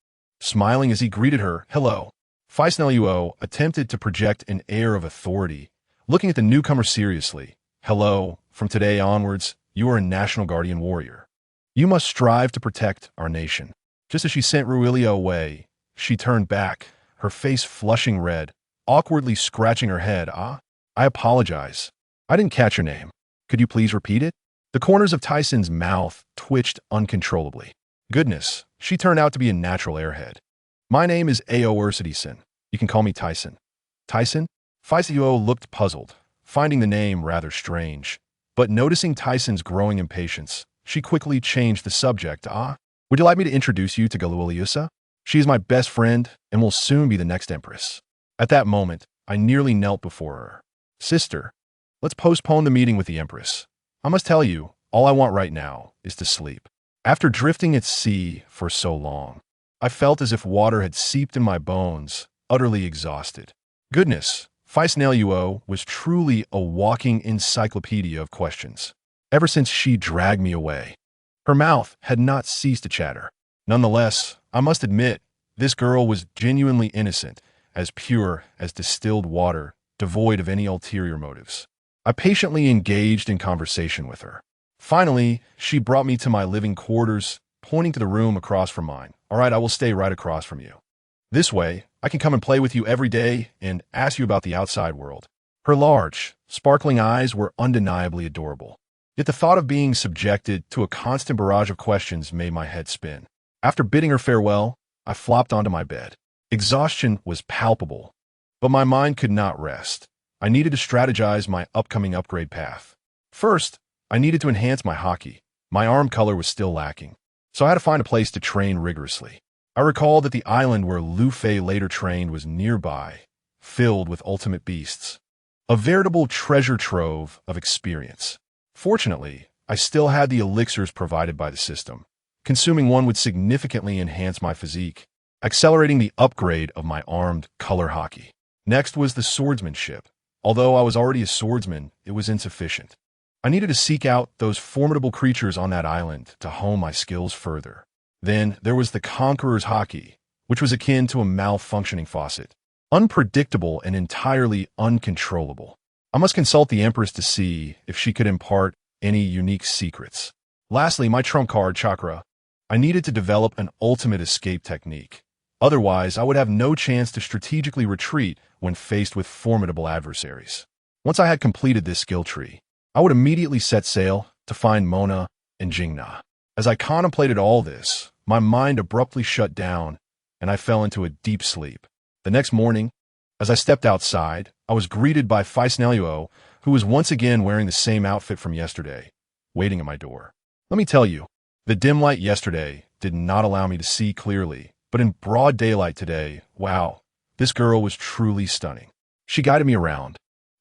Smiling as he greeted her, "Hello." Faisnaluo attempted to project an air of authority, looking at the newcomer seriously. "Hello, from today onwards, you are a National Guardian Warrior. You must strive to protect our nation." Just as she sent Ruilia away, she turned back, her face flushing red, awkwardly scratching her head. "I apologize. I didn't catch your name. Could you please repeat it?" The corners of Tyson's mouth twitched uncontrollably. Goodness, she turned out to be a natural airhead. "My name is Ao Ursidison. You can call me Tyson." "Tyson?" Faisnaluo looked puzzled, finding the name rather strange. But noticing Tyson's growing impatience, she quickly changed the subject. Would you like me to introduce you to Galuiliusa? She is my best friend and will soon be the next empress." At that moment, I nearly knelt before her. "Sister, let's postpone the meeting with the empress. I must tell you, all I want right now is to sleep." After drifting at sea for so long, I felt as if water had seeped in my bones, utterly exhausted. Goodness, Faisnaluo was truly a walking encyclopedia of questions. Ever since she dragged me away, her mouth had not ceased to chatter. Nonetheless, I must admit, this girl was genuinely innocent, as pure as distilled water, devoid of any ulterior motives. I patiently engaged in conversation with her. Finally, she brought me to my living quarters, pointing to the room across from mine. "All right, I will stay right across from you. This way, I can come and play with you every day and ask you about the outside world." Her large, sparkling eyes were undeniably adorable. Yet the thought of being subjected to a constant barrage of questions made my head spin. After bidding her farewell, I flopped onto my bed. Exhaustion was palpable, but my mind could not rest. I needed to strategize my upcoming upgrade path. First, I needed to enhance my Haki. My arm color was still lacking, so I had to find a place to train rigorously. I recalled that the island where Lu Fei later trained was nearby, filled with ultimate beasts. A veritable treasure trove of experience. Fortunately, I still had the elixirs provided by the system. Consuming one would significantly enhance my physique, accelerating the upgrade of my armed color Haki. Next was the swordsmanship. Although I was already a swordsman, it was insufficient. I needed to seek out those formidable creatures on that island to hone my skills further. Then there was the Conqueror's Haki, which was akin to a malfunctioning faucet. Unpredictable and entirely uncontrollable. I must consult the Empress to see if she could impart any unique secrets. Lastly, my trump card, Chakra. I needed to develop an ultimate escape technique. Otherwise, I would have no chance to strategically retreat when faced with formidable adversaries. Once I had completed this skill tree, I would immediately set sail to find Mona and Jingna. As I contemplated all this, my mind abruptly shut down, and I fell into a deep sleep. The next morning, as I stepped outside, I was greeted by Faisnaluo, who was once again wearing the same outfit from yesterday, waiting at my door. Let me tell you, the dim light yesterday did not allow me to see clearly, but in broad daylight today, wow, this girl was truly stunning. She guided me around,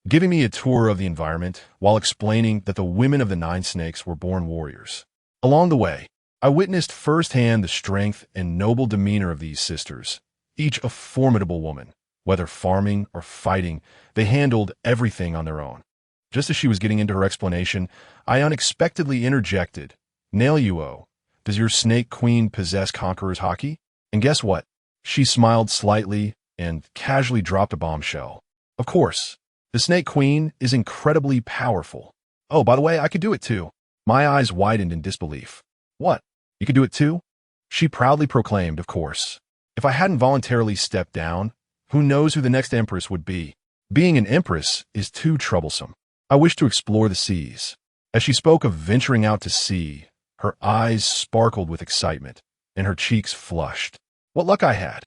giving me a tour of the environment while explaining that the women of the Nine Snakes were born warriors. Along the way, I witnessed firsthand the strength and noble demeanor of these sisters, each a formidable woman. Whether farming or fighting, they handled everything on their own. Just as she was getting into her explanation, I unexpectedly interjected, "Nail-Yuo, does your snake queen possess Conqueror's Haki?" And guess what? She smiled slightly and casually dropped a bombshell. Of course, the snake queen is incredibly powerful. Oh, by the way, I could do it too. My eyes widened in disbelief. What? You could do it too? She proudly proclaimed, of course. If I hadn't voluntarily stepped down, who knows who the next empress would be? Being an empress is too troublesome. I wish to explore the seas. As she spoke of venturing out to sea, her eyes sparkled with excitement, and her cheeks flushed. What luck I had!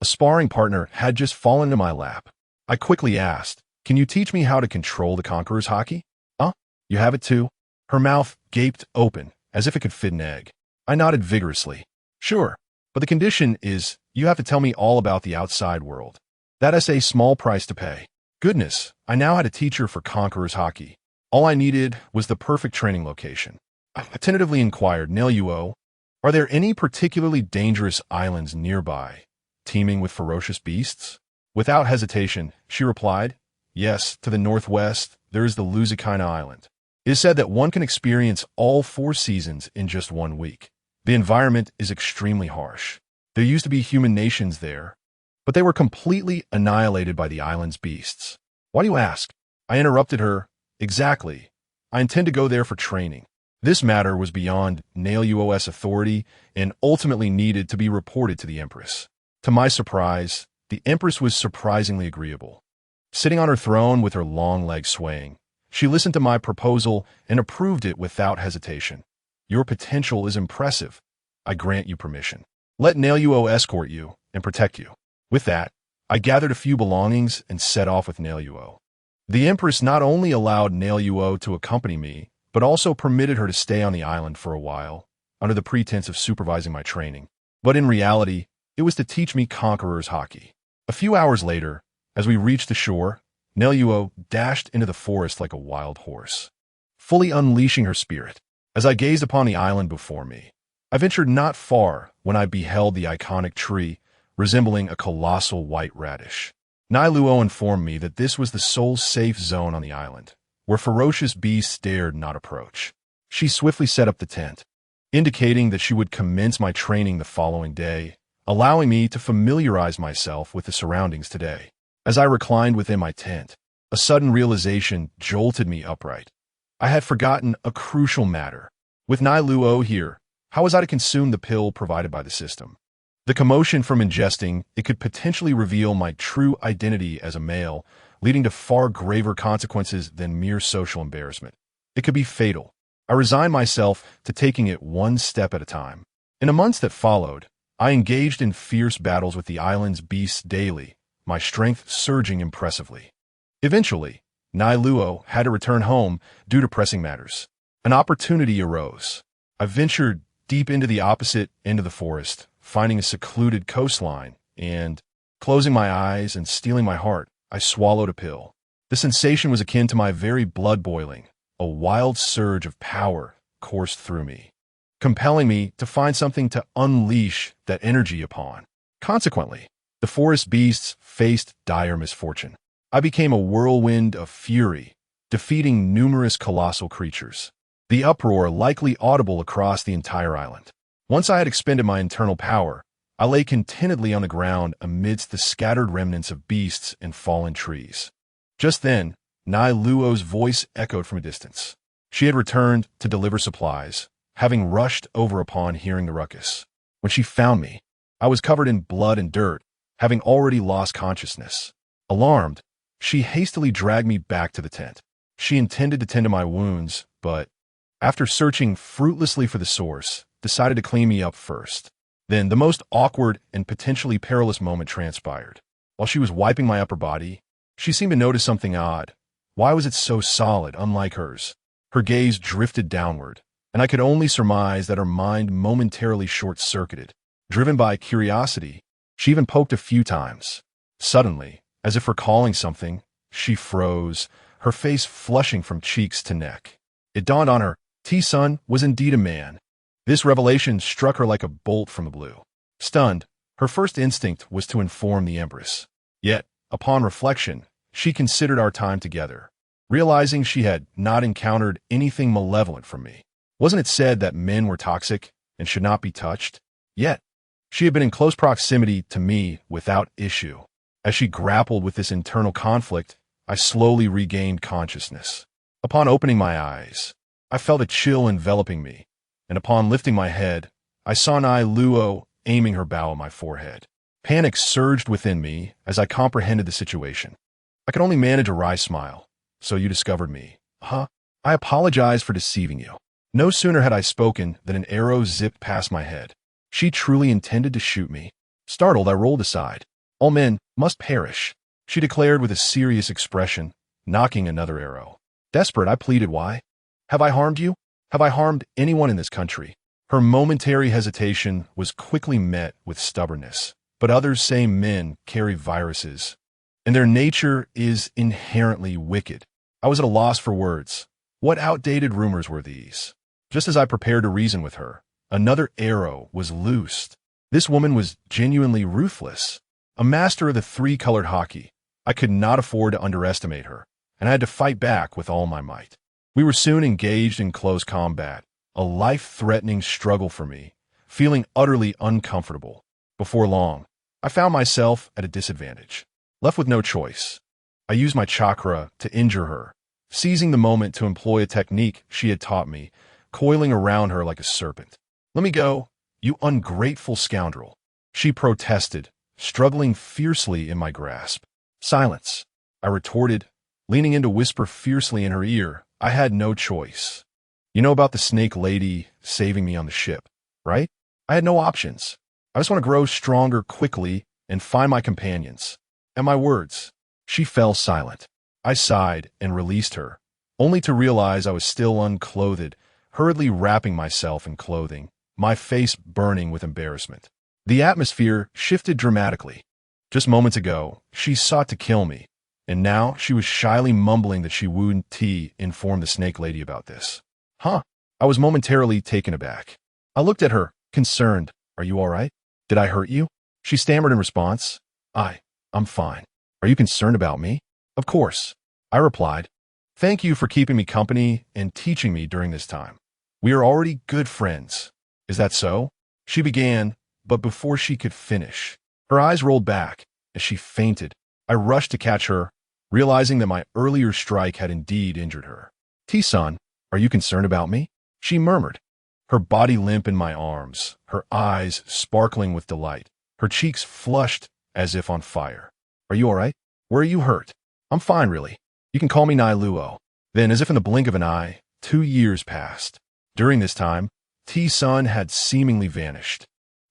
A sparring partner had just fallen into my lap. I quickly asked, "Can you teach me how to control the Conqueror's Haki?" "Huh? You have it too?" Her mouth gaped open, as if it could fit an egg. I nodded vigorously. "Sure, but the condition is you have to tell me all about the outside world. That's a small price to pay." Goodness, I now had a teacher for Conqueror's Haki. All I needed was the perfect training location. I tentatively inquired, "Nail-Yuo, are there any particularly dangerous islands nearby, teeming with ferocious beasts?" Without hesitation, she replied, "Yes, to the northwest, there is the Luzikaina Island. It is said that one can experience all 4 seasons in just 1 week. The environment is extremely harsh. There used to be human nations there, but they were completely annihilated by the island's beasts." "Why do you ask?" I interrupted her. "Exactly. I intend to go there for training." This matter was beyond Nail-Yuo's authority and ultimately needed to be reported to the Empress. To my surprise, the Empress was surprisingly agreeable. Sitting on her throne with her long legs swaying, she listened to my proposal and approved it without hesitation. "Your potential is impressive. I grant you permission. Let Nail-Yuo escort you and protect you." With that, I gathered a few belongings and set off with Nail-Yuo. The Empress not only allowed Nail-Yuo to accompany me, but also permitted her to stay on the island for a while, under the pretense of supervising my training. But in reality, it was to teach me Conqueror's Haki. A few hours later, as we reached the shore, Nail-Yuo dashed into the forest like a wild horse, fully unleashing her spirit. As I gazed upon the island before me, I ventured not far when I beheld the iconic tree, resembling a colossal white radish. Nail-Yuo informed me that this was the sole safe zone on the island, where ferocious beasts dared not approach. She swiftly set up the tent, indicating that she would commence my training the following day, allowing me to familiarize myself with the surroundings today. As I reclined within my tent, a sudden realization jolted me upright. I had forgotten a crucial matter. With Nail-Yuo here, how was I to consume the pill provided by the system? The commotion from ingesting it could potentially reveal my true identity as a male, leading to far graver consequences than mere social embarrassment. It could be fatal. I resigned myself to taking it one step at a time. In the months that followed, I engaged in fierce battles with the island's beasts daily, my strength surging impressively. Eventually, Nail-Yuo had to return home due to pressing matters. An opportunity arose. I ventured deep into the opposite end of the forest, finding a secluded coastline, and, closing my eyes and steeling my heart, I swallowed a pill. The sensation was akin to my very blood boiling. A wild surge of power coursed through me, compelling me to find something to unleash that energy upon. Consequently, the forest beasts faced dire misfortune. I became a whirlwind of fury, defeating numerous colossal creatures, the uproar likely audible across the entire island. Once I had expended my internal power, I lay contentedly on the ground amidst the scattered remnants of beasts and fallen trees. Just then, Nail-Yuo's voice echoed from a distance. She had returned to deliver supplies, having rushed over upon hearing the ruckus. When she found me, I was covered in blood and dirt, having already lost consciousness. Alarmed, she hastily dragged me back to the tent. She intended to tend to my wounds, but, after searching fruitlessly for the source, decided to clean me up first. Then the most awkward and potentially perilous moment transpired. While she was wiping my upper body, she seemed to notice something odd. Why was it so solid, unlike hers? Her gaze drifted downward, and I could only surmise that her mind momentarily short-circuited. Driven by curiosity, she even poked a few times. Suddenly, as if recalling something, she froze, her face flushing from cheeks to neck. It dawned on her, T-Sun was indeed a man. This revelation struck her like a bolt from the blue. Stunned, her first instinct was to inform the Empress. Yet, upon reflection, she considered our time together, realizing she had not encountered anything malevolent from me. Wasn't it said that men were toxic and should not be touched? Yet, she had been in close proximity to me without issue. As she grappled with this internal conflict, I slowly regained consciousness. Upon opening my eyes, I felt a chill enveloping me, and upon lifting my head, I saw Nai Luo aiming her bow at my forehead. Panic surged within me as I comprehended the situation. I could only manage a wry smile. So you discovered me, huh? I apologize for deceiving you. No sooner had I spoken than an arrow zipped past my head. She truly intended to shoot me. Startled, I rolled aside. All men must perish, she declared with a serious expression, knocking another arrow. Desperate, I pleaded, why? Have I harmed you? Have I harmed anyone in this country? Her momentary hesitation was quickly met with stubbornness. But others say men carry viruses, and their nature is inherently wicked. I was at a loss for words. What outdated rumors were these? Just as I prepared to reason with her, another arrow was loosed. This woman was genuinely ruthless. A master of the three-colored Haki, I could not afford to underestimate her, and I had to fight back with all my might. We were soon engaged in close combat, a life-threatening struggle for me, feeling utterly uncomfortable. Before long, I found myself at a disadvantage. Left with no choice, I used my chakra to injure her, seizing the moment to employ a technique she had taught me, coiling around her like a serpent. Let me go, you ungrateful scoundrel, she protested, struggling fiercely in my grasp. Silence, I retorted, leaning in to whisper fiercely in her ear. I had no choice. You know about the snake lady saving me on the ship, right? I had no options. I just want to grow stronger quickly and find my companions. At my words, she fell silent. I sighed and released her, only to realize I was still unclothed, hurriedly wrapping myself in clothing, my face burning with embarrassment. The atmosphere shifted dramatically. Just moments ago, she sought to kill me, and now she was shyly mumbling that she wouldn't inform the snake lady about this. Huh? I was momentarily taken aback. I looked at her, concerned. Are you all right? Did I hurt you? She stammered in response. I'm fine. Are you concerned about me? Of course, I replied. Thank you for keeping me company and teaching me during this time. We are already good friends. Is that so? She began, but before she could finish, her eyes rolled back as she fainted. I rushed to catch her, realizing that my earlier strike had indeed injured her. T-san, are you concerned about me? She murmured, her body limp in my arms, her eyes sparkling with delight, her cheeks flushed as if on fire. Are you all right? Where are you hurt? I'm fine, really. You can call me Nai Luo. Then, as if in the blink of an eye, 2 years passed. During this time, T-sun had seemingly vanished,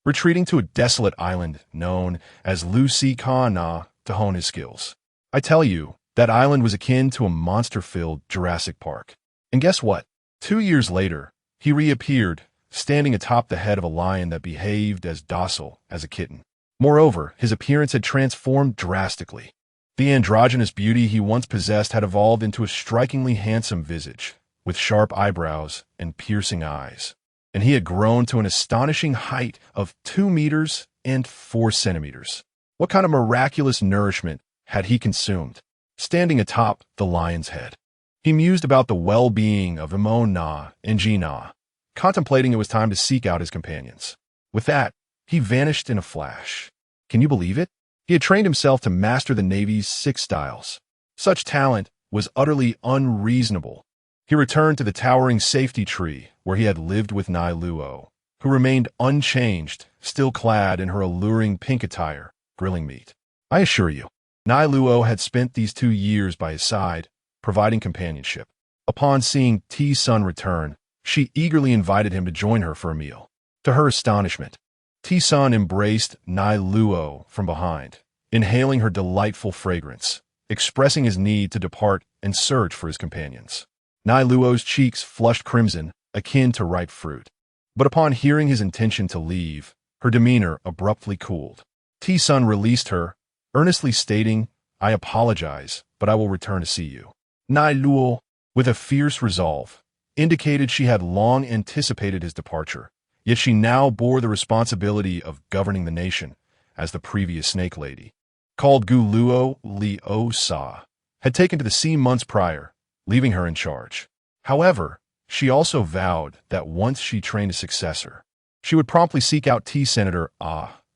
retreating to a desolate island known as Lucy-Ka-na to hone his skills. I tell you, that island was akin to a monster-filled Jurassic Park. And guess what? 2 years later, he reappeared, standing atop the head of a lion that behaved as docile as a kitten. Moreover, his appearance had transformed drastically. The androgynous beauty he once possessed had evolved into a strikingly handsome visage, with sharp eyebrows and piercing eyes. And he had grown to an astonishing height of 2 meters and 4 centimeters. What kind of miraculous nourishment had he consumed? Standing atop the lion's head, he mused about the well-being of Imo-na and Ji-na, contemplating it was time to seek out his companions. With that, he vanished in a flash. Can you believe it? He had trained himself to master the Navy's 6 styles. Such talent was utterly unreasonable. He returned to the towering safety tree where he had lived with Nai Luo, who remained unchanged, still clad in her alluring pink attire, grilling meat. I assure you, Nai Luo had spent these 2 years by his side, providing companionship. Upon seeing T-sun return, she eagerly invited him to join her for a meal. To her astonishment, T-sun embraced Nai Luo from behind, inhaling her delightful fragrance, expressing his need to depart and search for his companions. Nai Luo's cheeks flushed crimson, akin to ripe fruit. But upon hearing his intention to leave, her demeanor abruptly cooled. T-sun released her, earnestly stating, I apologize, but I will return to see you. Nai Luo, with a fierce resolve, indicated she had long anticipated his departure, Yet she now bore the responsibility of governing the nation, as the previous snake lady, called Guluo Liosa, had taken to the sea months prior, leaving her in charge. However, she also vowed that once she trained a successor, she would promptly seek out Senator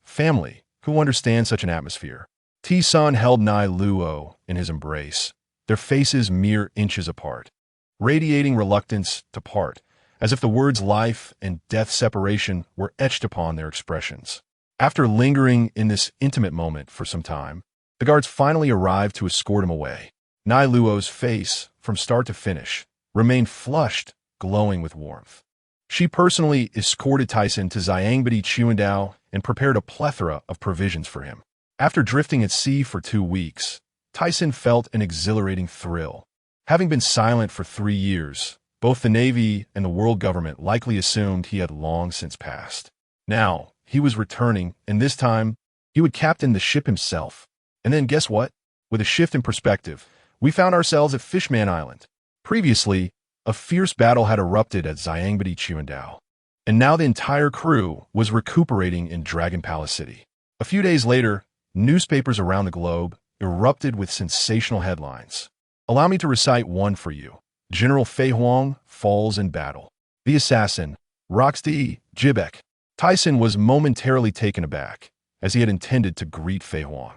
family, who understand such an atmosphere. Sun held Nai Luo in his embrace, their faces mere inches apart, radiating reluctance to part, as if the words life and death separation were etched upon their expressions. After lingering in this intimate moment for some time, the guards finally arrived to escort him away. Nai Luo's face, from start to finish, remained flushed, glowing with warmth. She personally escorted Tyson to Xiangbidi Chuandao and prepared a plethora of provisions for him. After drifting at sea for 2 weeks, Tyson felt an exhilarating thrill. Having been silent for 3 years, both the Navy and the world government likely assumed he had long since passed. Now, he was returning, and this time, he would captain the ship himself. And then guess what? With a shift in perspective, we found ourselves at Fishman Island. Previously, a fierce battle had erupted at Xiangbidi Chuandao, and now the entire crew was recuperating in Dragon Palace City. A few days later, newspapers around the globe erupted with sensational headlines. Allow me to recite one for you. General Fei Huang falls in battle. The assassin, Roxdi Jibek. Tyson was momentarily taken aback, as he had intended to greet Fei Huang.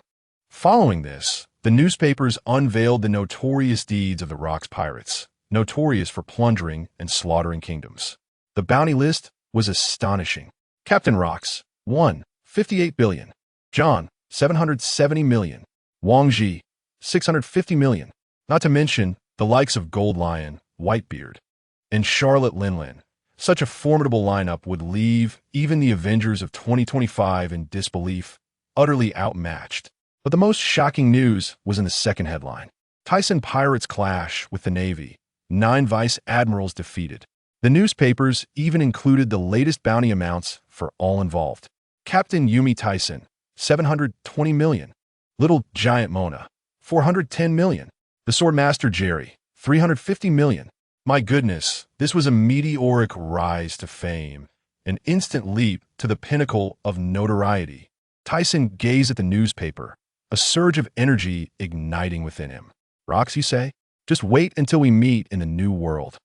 Following this, the newspapers unveiled the notorious deeds of the Rox pirates, notorious for plundering and slaughtering kingdoms. The bounty list was astonishing. Captain Rox, 1, 58 billion. John, 770 million. Wang Ji, 650 million. Not to mention the likes of Gold Lion, Whitebeard, and Charlotte Linlin. Such a formidable lineup would leave even the Avengers of 2025 in disbelief, utterly outmatched. But the most shocking news was in the second headline. Tyson pirates clash with the Navy. 9 vice admirals defeated. The newspapers even included the latest bounty amounts for all involved. Captain Yumi Tyson, 720 million. Little Giant Mona, 410 million. The Swordmaster Jerry, 350 million. My goodness, this was a meteoric rise to fame, an instant leap to the pinnacle of notoriety. Tyson gazed at the newspaper, a surge of energy igniting within him. Rox, you say? Just wait until we meet in the new world.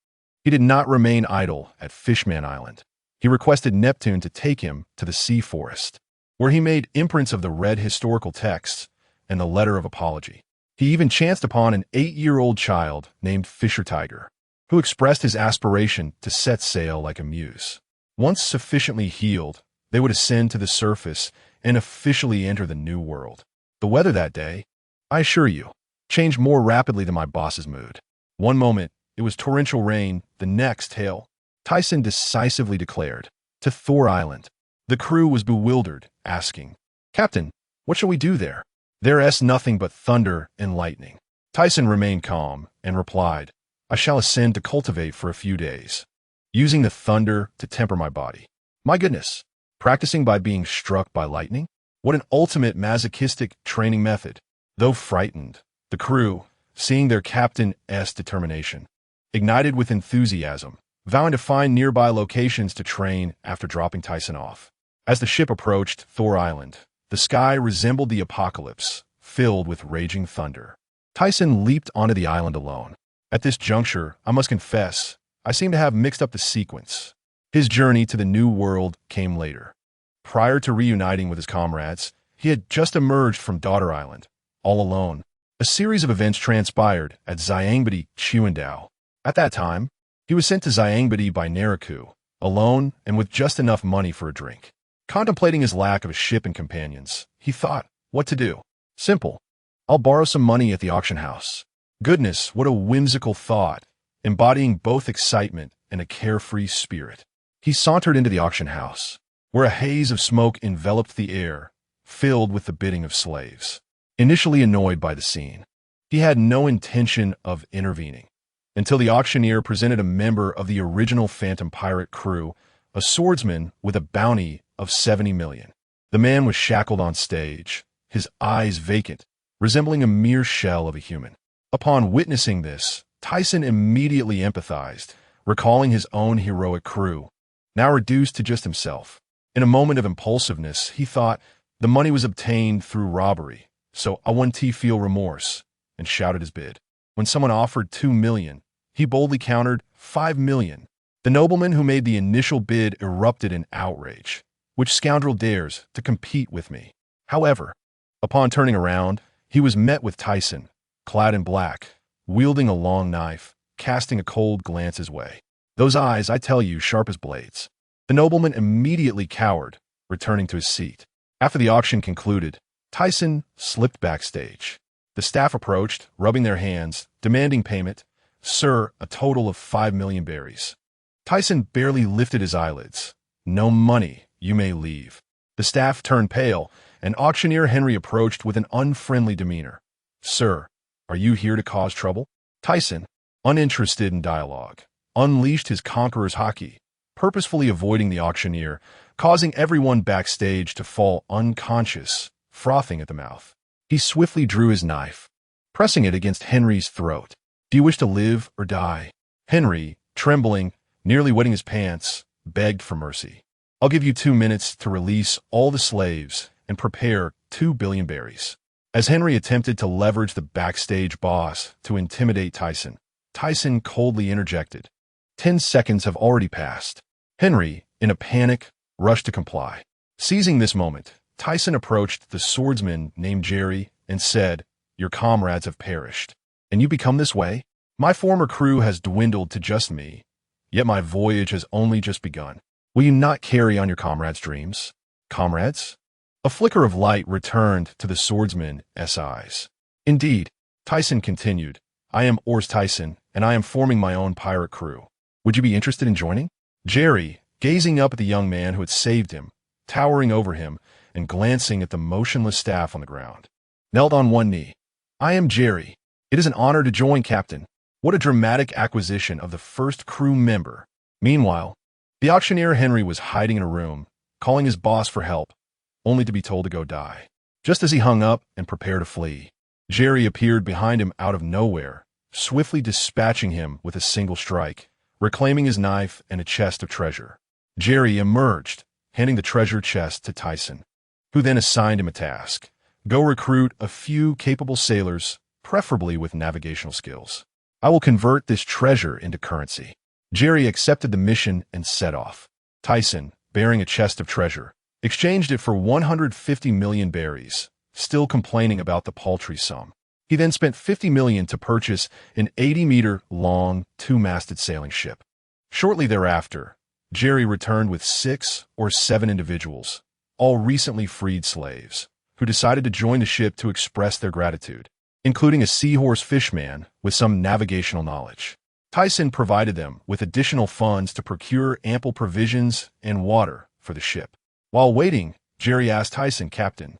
He did not remain idle at Fishman Island. He requested Neptune to take him to the sea forest, where he made imprints of the red historical texts and the letter of apology. He even chanced upon an 8-year-old child named Fisher Tiger, who expressed his aspiration to set sail like a muse. Once sufficiently healed, they would ascend to the surface and officially enter the new world. The weather that day, I assure you, changed more rapidly than my boss's mood. One moment, it was torrential rain, the next hail. Tyson decisively declared, to Thor Island. The crew was bewildered, asking, Captain, what shall we do there? There's nothing but thunder and lightning. Tyson remained calm and replied, I shall ascend to cultivate for a few days, using the thunder to temper my body. My goodness, practicing by being struck by lightning? What an ultimate masochistic training method. Though frightened, the crew, seeing their captain's determination, ignited with enthusiasm, vowing to find nearby locations to train after dropping Tyson off. As the ship approached Thor Island, the sky resembled the apocalypse, filled with raging thunder. Tyson leaped onto the island alone. At this juncture, I must confess, I seem to have mixed up the sequence. His journey to the new world came later. Prior to reuniting with his comrades, he had just emerged from Daughter Island, all alone. A series of events transpired at Xiangbidi Chuandao. At that time, he was sent to Xiangbidi by Naraku, alone and with just enough money for a drink. Contemplating his lack of a ship and companions, he thought, what to do? Simple. I'll borrow some money at the auction house. Goodness, what a whimsical thought, embodying both excitement and a carefree spirit. He sauntered into the auction house, where a haze of smoke enveloped the air, filled with the bidding of slaves. Initially annoyed by the scene, he had no intention of intervening, until the auctioneer presented a member of the original Phantom Pirate crew, a swordsman with a bounty of 70 million. The man was shackled on stage, his eyes vacant, resembling a mere shell of a human. Upon witnessing this, Tyson immediately empathized, recalling his own heroic crew. now reduced to just himself. In a moment of impulsiveness, he thought the money was obtained through robbery, so I wouldn't feel remorse, and shouted his bid. When someone offered 2 million, he boldly countered 5 million. The nobleman who made the initial bid erupted in outrage. Which scoundrel dares to compete with me? However, upon turning around, he was met with Tyson, clad in black, wielding a long knife, casting a cold glance his way. Those eyes, I tell you, sharp as blades. The nobleman immediately cowered, returning to his seat. After the auction concluded, Tyson slipped backstage. The staff approached, rubbing their hands, demanding payment. Sir, a total of 5 million berries. Tyson barely lifted his eyelids. No money, you may leave. The staff turned pale, and auctioneer Henry approached with an unfriendly demeanor. Sir, are you here to cause trouble? Tyson, uninterested in dialogue, unleashed his conqueror's Haki, purposefully avoiding the auctioneer, causing everyone backstage to fall unconscious, frothing at the mouth. He swiftly drew his knife, pressing it against Henry's throat. Do you wish to live or die? Henry, trembling, nearly wetting his pants, begged for mercy. I'll give you 2 minutes to release all the slaves and prepare 2 billion berries. As Henry attempted to leverage the backstage boss to intimidate Tyson, Tyson coldly interjected. 10 seconds have already passed. Henry, in a panic, rushed to comply. Seizing this moment, Tyson approached the swordsman named Jerry and said, Your comrades have perished. And you become this way? My former crew has dwindled to just me, yet my voyage has only just begun. Will you not carry on your comrades' dreams? Comrades? A flicker of light returned to the swordsman's eyes. Indeed, Tyson continued, I am Ors Tyson, and I am forming my own pirate crew. Would you be interested in joining? Jerry, gazing up at the young man who had saved him, towering over him, and glancing at the motionless staff on the ground, knelt on one knee. I am Jerry. It is an honor to join, Captain. What a dramatic acquisition of the first crew member. Meanwhile, the auctioneer Henry was hiding in a room, calling his boss for help, only to be told to go die. Just as he hung up and prepared to flee, Jerry appeared behind him out of nowhere, swiftly dispatching him with a single strike, reclaiming his knife and a chest of treasure. Jerry emerged, handing the treasure chest to Tyson, who then assigned him a task. Go recruit a few capable sailors, preferably with navigational skills. I will convert this treasure into currency. Jerry accepted the mission and set off. Tyson, bearing a chest of treasure, exchanged it for 150 million berries, still complaining about the paltry sum. He then spent 50 million to purchase an 80-meter-long, 2-masted sailing ship. Shortly thereafter, Jerry returned with 6 or 7 individuals, all recently freed slaves, who decided to join the ship to express their gratitude, including a seahorse fishman with some navigational knowledge. Tyson provided them with additional funds to procure ample provisions and water for the ship. While waiting, Jerry asked Tyson, Captain,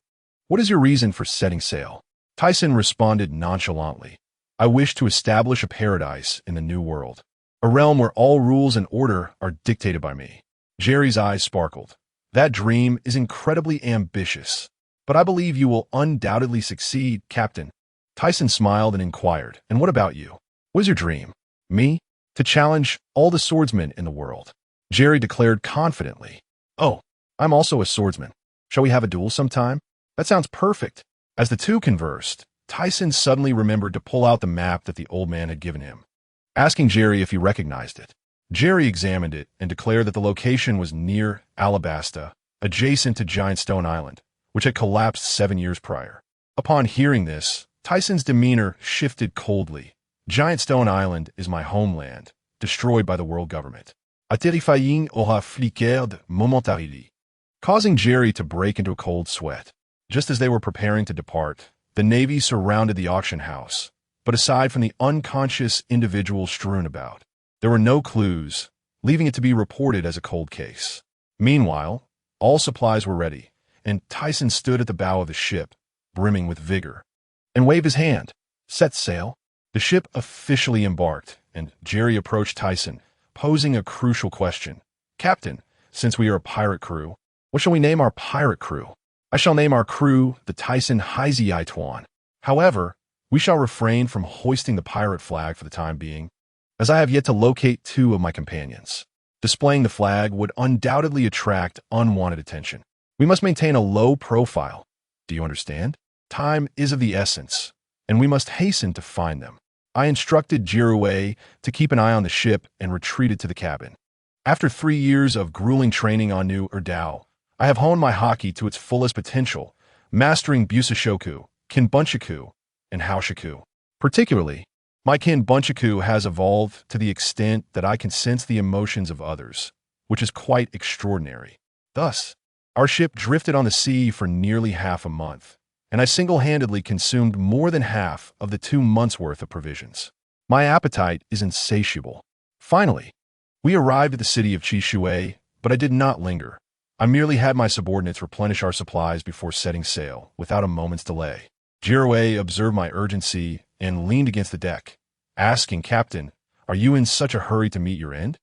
what is your reason for setting sail? Tyson responded nonchalantly, I wish to establish a paradise in the New World, a realm where all rules and order are dictated by me. Jerry's eyes sparkled. That dream is incredibly ambitious, but I believe you will undoubtedly succeed, Captain. Tyson smiled and inquired, and what about you? What is your dream? Me? To challenge all the swordsmen in the world. Jerry declared confidently. Oh, I'm also a swordsman. Shall we have a duel sometime? That sounds perfect. As the two conversed, Tyson suddenly remembered to pull out the map that the old man had given him, asking Jerry if he recognized it. Jerry examined it and declared that the location was near Alabasta, adjacent to Giant Stone Island, which had collapsed 7 years prior. Upon hearing this, Tyson's demeanor shifted coldly. Giant Stone Island is my homeland, destroyed by the world government. A terrifying aura flickered momentarily, causing Jerry to break into a cold sweat. Just as they were preparing to depart, the Navy surrounded the auction house, but aside from the unconscious individuals strewn about, there were no clues, leaving it to be reported as a cold case. Meanwhile, all supplies were ready, and Tyson stood at the bow of the ship, brimming with vigor, and waved his hand. Set sail. The ship officially embarked, and Jerry approached Tyson, posing a crucial question. Captain, since we are a pirate crew, what shall we name our pirate crew? I shall name our crew the Tyson Heisei. However, we shall refrain from hoisting the pirate flag for the time being, as I have yet to locate 2 of my companions. Displaying the flag would undoubtedly attract unwanted attention. We must maintain a low profile. Do you understand? Time is of the essence, and we must hasten to find them. I instructed Jirue to keep an eye on the ship and retreated to the cabin. After 3 years of grueling training on New Erdao, I have honed my Haki to its fullest potential, mastering Busashoku, Kinbunchaku, and Haoshaku. Particularly, my Kinbunchaku has evolved to the extent that I can sense the emotions of others, which is quite extraordinary. Thus, our ship drifted on the sea for nearly half a month, and I single-handedly consumed more than half of the 2 months' worth of provisions. My appetite is insatiable. Finally, we arrived at the city of Chishui, but I did not linger. I merely had my subordinates replenish our supplies before setting sail, without a moment's delay. Jirue observed my urgency and leaned against the deck, asking, "Captain, are you in such a hurry to meet your end?"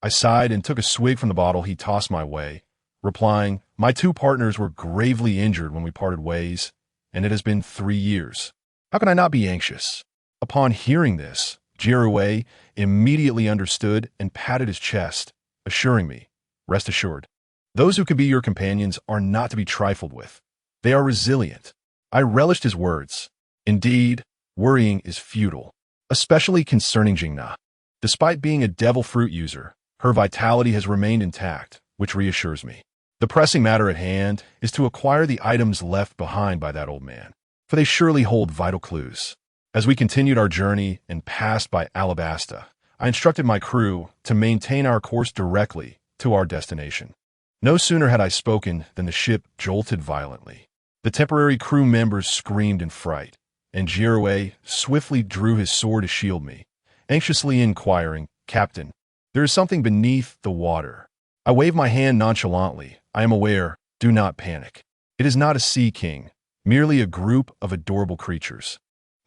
I sighed and took a swig from the bottle he tossed my way, replying, "My 2 partners were gravely injured when we parted ways, and it has been 3 years. How can I not be anxious?" Upon hearing this, Jirue immediately understood and patted his chest, assuring me, "Rest assured, those who could be your companions are not to be trifled with. They are resilient." I relished his words. Indeed, worrying is futile, especially concerning Jingna. Despite being a devil fruit user, her vitality has remained intact, which reassures me. The pressing matter at hand is to acquire the items left behind by that old man, for they surely hold vital clues. As we continued our journey and passed by Alabasta, I instructed my crew to maintain our course directly to our destination. No sooner had I spoken than the ship jolted violently. The temporary crew members screamed in fright, and Jirue swiftly drew his sword to shield me, anxiously inquiring, "Captain, there is something beneath the water." I waved my hand nonchalantly. "I am aware. Do not panic. It is not a sea king, merely a group of adorable creatures."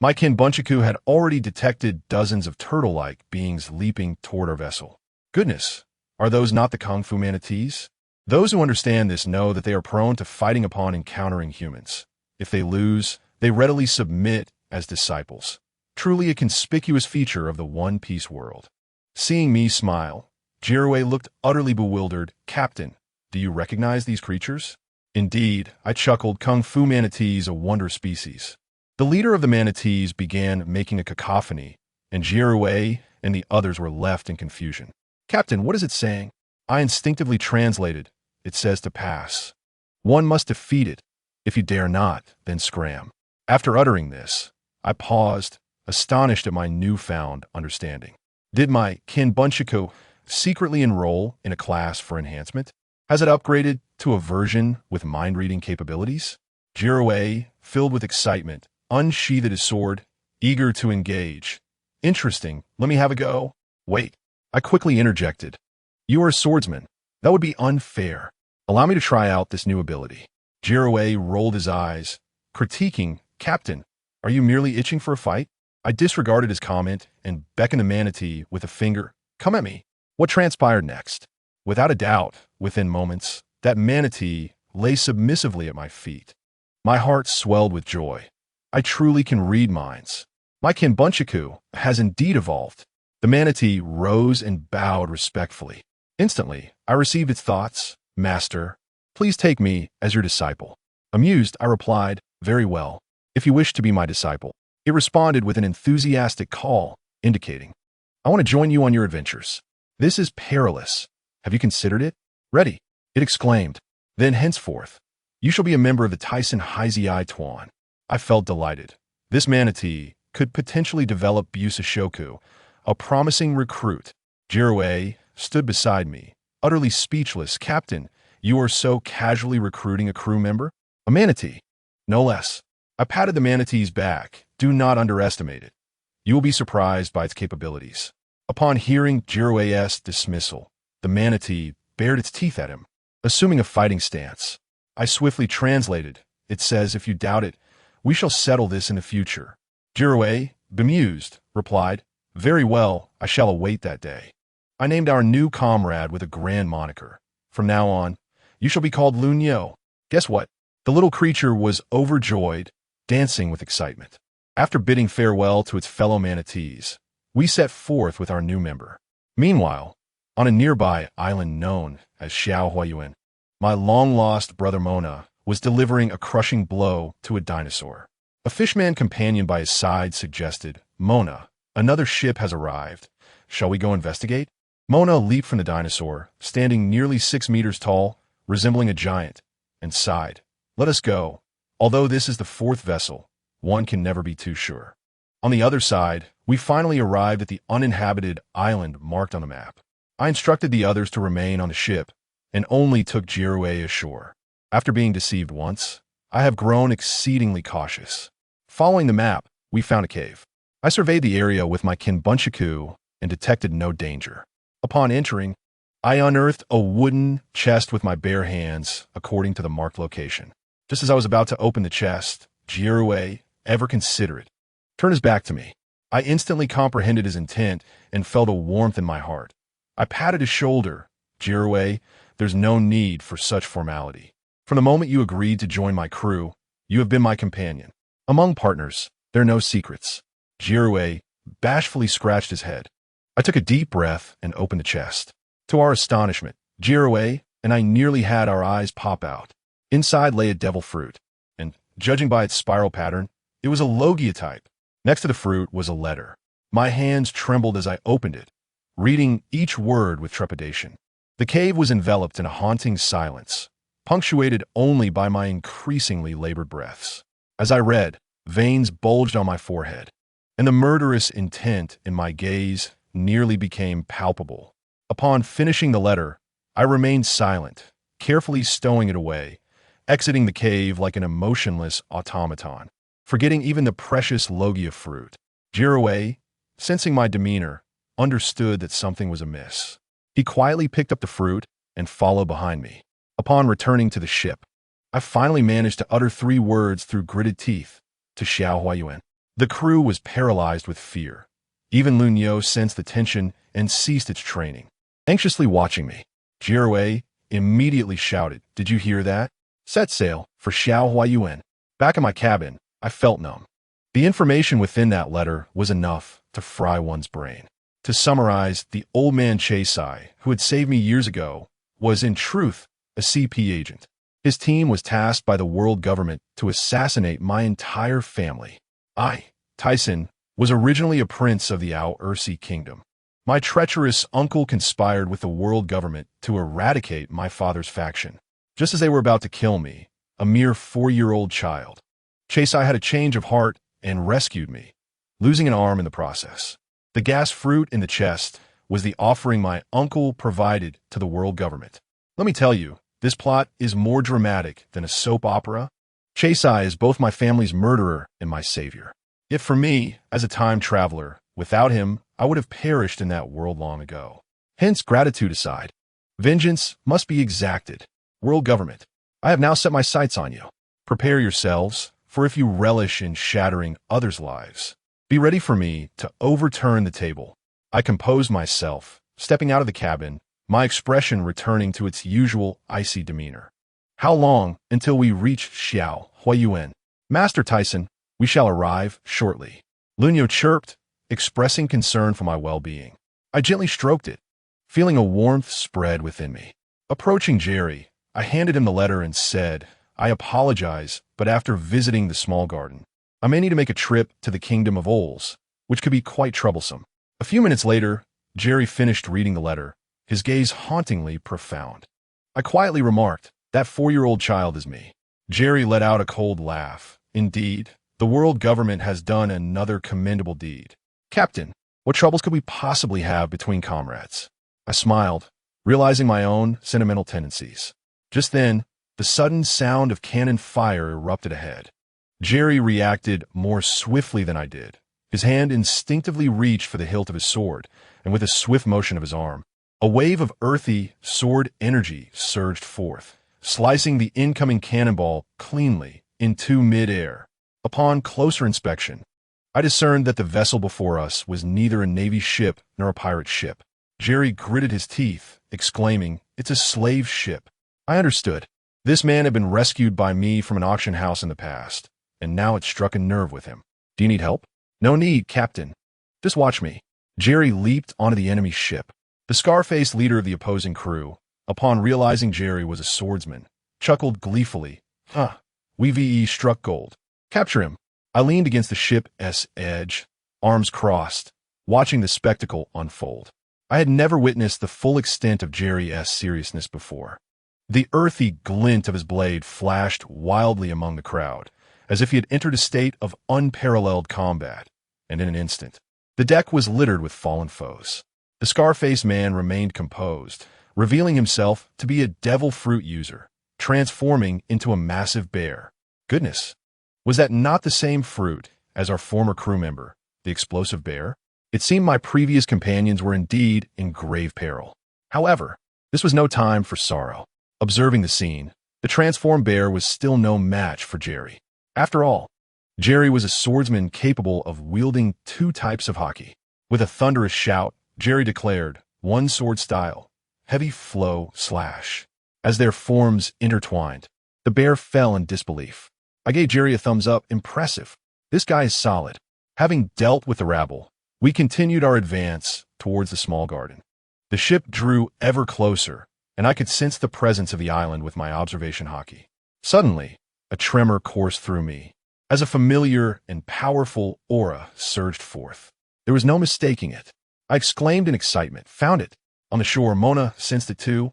My Kinbunchaku had already detected dozens of turtle-like beings leaping toward our vessel. Goodness, are those not the Kung Fu manatees? Those who understand this know that they are prone to fighting upon encountering humans. If they lose, they readily submit as disciples. Truly a conspicuous feature of the one-piece world. Seeing me smile, Jirue looked utterly bewildered. "Captain, do you recognize these creatures?" "Indeed," I chuckled. "Kung Fu manatees, a wonder species." The leader of the manatees began making a cacophony, and Jirue and the others were left in confusion. "Captain, what is it saying?" I instinctively translated. "It says to pass. One must defeat it. If you dare not, then scram." After uttering this, I paused, astonished at my newfound understanding. Did my Kinbunchaku secretly enroll in a class for enhancement? Has it upgraded to a version with mind-reading capabilities? Jirue, filled with excitement, unsheathed his sword, eager to engage. "Interesting. Let me have a go." "Wait," I quickly interjected. "You are a swordsman. That would be unfair. Allow me to try out this new ability." Jirue rolled his eyes, critiquing, "Captain, are you merely itching for a fight?" I disregarded his comment and beckoned the manatee with a finger. "Come at me." What transpired next? Without a doubt, within moments, that manatee lay submissively at my feet. My heart swelled with joy. I truly can read minds. My Kinbunchaku has indeed evolved. The manatee rose and bowed respectfully. Instantly, I received its thoughts. "Master, please take me as your disciple." Amused, I replied, "Very well, if you wish to be my disciple." It responded with an enthusiastic call, indicating, "I want to join you on your adventures." "This is perilous. Have you considered it?" "Ready," it exclaimed. "Then henceforth, you shall be a member of the Tyson Heizei Tuan." I felt delighted. This manatee could potentially develop Busashoku, a promising recruit. Jirue stood beside me, utterly speechless. "Captain, you are so casually recruiting a crew member?" "A manatee, no less." I patted the manatee's back. "Do not underestimate it. You will be surprised by its capabilities." Upon hearing Jirue's dismissal, the manatee bared its teeth at him, assuming a fighting stance. I swiftly translated. "It says, if you doubt it, we shall settle this in the future." Jirue, bemused, replied, "Very well, I shall await that day." I named our new comrade with a grand moniker. "From now on, you shall be called Lunyo." Guess what? The little creature was overjoyed, dancing with excitement. After bidding farewell to its fellow manatees, we set forth with our new member. Meanwhile, On a nearby island known as Xiaohuayuan, my long-lost brother Mona was delivering a crushing blow to a dinosaur. A fishman companion by his side suggested, "Mona, another ship has arrived. Shall we go investigate?" Mona leaped from the dinosaur, standing nearly 6 meters tall, resembling a giant, and sighed. "Let us go. Although this is the 4th vessel, one can never be too sure." On the other side, we finally arrived at the uninhabited island marked on the map. I instructed the others to remain on the ship, and only took Jirue ashore. After being deceived once, I have grown exceedingly cautious. Following the map, we found a cave. I surveyed the area with my kinbunchaku and detected no danger. Upon entering, I unearthed a wooden chest with my bare hands, according to the marked location. Just as I was about to open the chest, Jirue, ever considerate, turned his back to me. I instantly comprehended his intent and felt a warmth in my heart. I patted his shoulder. "Jirue, there's no need for such formality. From the moment you agreed to join my crew, you have been my companion. Among partners, there are no secrets." Jirue bashfully scratched his head. I took a deep breath and opened the chest. To our astonishment, Jirue and I nearly had our eyes pop out. Inside lay a devil fruit, and, judging by its spiral pattern, it was a Logia type. Next to the fruit was a letter. My hands trembled as I opened it, reading each word with trepidation. The cave was enveloped in a haunting silence, punctuated only by my increasingly labored breaths. As I read, veins bulged on my forehead, and the murderous intent in my gaze nearly became palpable. Upon finishing the letter, I remained silent, carefully stowing it away, exiting the cave like an emotionless automaton, forgetting even the precious Logia fruit. Jirue, sensing my demeanor, understood that something was amiss. He quietly picked up the fruit and followed behind me. Upon returning to the ship, I finally managed to utter 3 words through gritted teeth to Xiaohuayuan. The crew was paralyzed with fear. Even Lunyo sensed the tension and ceased its training. Anxiously watching me, Jirue immediately shouted, "Did you hear that? Set sail for Xiaohuayuan." Back in my cabin, I felt numb. The information within that letter was enough to fry one's brain. To summarize, the old man Chasai, who had saved me years ago, was in truth a CP agent. His team was tasked by the world government to assassinate my entire family. I, Tyson, was originally a prince of the Ao-Ursi kingdom. My treacherous uncle conspired with the world government to eradicate my father's faction. Just as they were about to kill me, a mere 4-year-old child, Chasai had a change of heart and rescued me, losing an arm in the process. The gas fruit in the chest was the offering my uncle provided to the world government. Let me tell you, this plot is more dramatic than a soap opera. Chasai is both my family's murderer and my savior. Yet for me, as a time traveler, without him, I would have perished in that world long ago. Hence, gratitude aside, vengeance must be exacted. World government, I have now set my sights on you. Prepare yourselves, for if you relish in shattering others' lives, be ready for me to overturn the table. I composed myself, stepping out of the cabin, my expression returning to its usual icy demeanor. "How long until we reach Xiaohuayuan?" "Master Tyson, we shall arrive shortly," Lunyo chirped, expressing concern for my well-being. I gently stroked it, feeling a warmth spread within me. Approaching Jerry, I handed him the letter and said, "I apologize, but after visiting the small garden, I may need to make a trip to the Kingdom of Ols, which could be quite troublesome." A few minutes later, Jerry finished reading the letter, his gaze hauntingly profound. I quietly remarked, "That 4-year-old child is me." Jerry let out a cold laugh. "Indeed, the world government has done another commendable deed. Captain, what troubles could we possibly have between comrades?" I smiled, realizing my own sentimental tendencies. Just then, the sudden sound of cannon fire erupted ahead. Jerry reacted more swiftly than I did. His hand instinctively reached for the hilt of his sword, and with a swift motion of his arm, a wave of earthy sword energy surged forth, slicing the incoming cannonball cleanly into mid-air. Upon closer inspection, I discerned that the vessel before us was neither a Navy ship nor a pirate ship. Jerry gritted his teeth, exclaiming, "It's a slave ship." I understood. This man had been rescued by me from an auction house in the past, and now it struck a nerve with him. "Do you need help?" "No need, Captain. Just watch me." Jerry leaped onto the enemy ship. The scar-faced leader of the opposing crew, upon realizing Jerry was a swordsman, chuckled gleefully. Huh, we VE struck gold. Capture him. I leaned against the ship's edge, arms crossed, watching the spectacle unfold. I had never witnessed the full extent of Jerry's seriousness before. The earthy glint of his blade flashed wildly among the crowd, as if he had entered a state of unparalleled combat, and in an instant, the deck was littered with fallen foes. The scar-faced man remained composed, revealing himself to be a devil fruit user, transforming into a massive bear. Goodness, was that not the same fruit as our former crew member, the explosive bear? It seemed my previous companions were indeed in grave peril. However, this was no time for sorrow. Observing the scene, the transformed bear was still no match for Jerry. After all, Jerry was a swordsman capable of wielding two types of Haki. With a thunderous shout, Jerry declared, one sword style, heavy flow slash. As their forms intertwined, the bear fell in disbelief. I gave Jerry a thumbs up. Impressive. This guy is solid. Having dealt with the rabble, we continued our advance towards the small garden. The ship drew ever closer, and I could sense the presence of the island with my observation Haki. Suddenly, a tremor coursed through me, as a familiar and powerful aura surged forth. There was no mistaking it. I exclaimed in excitement. Found it. On the shore, Mona sensed it too,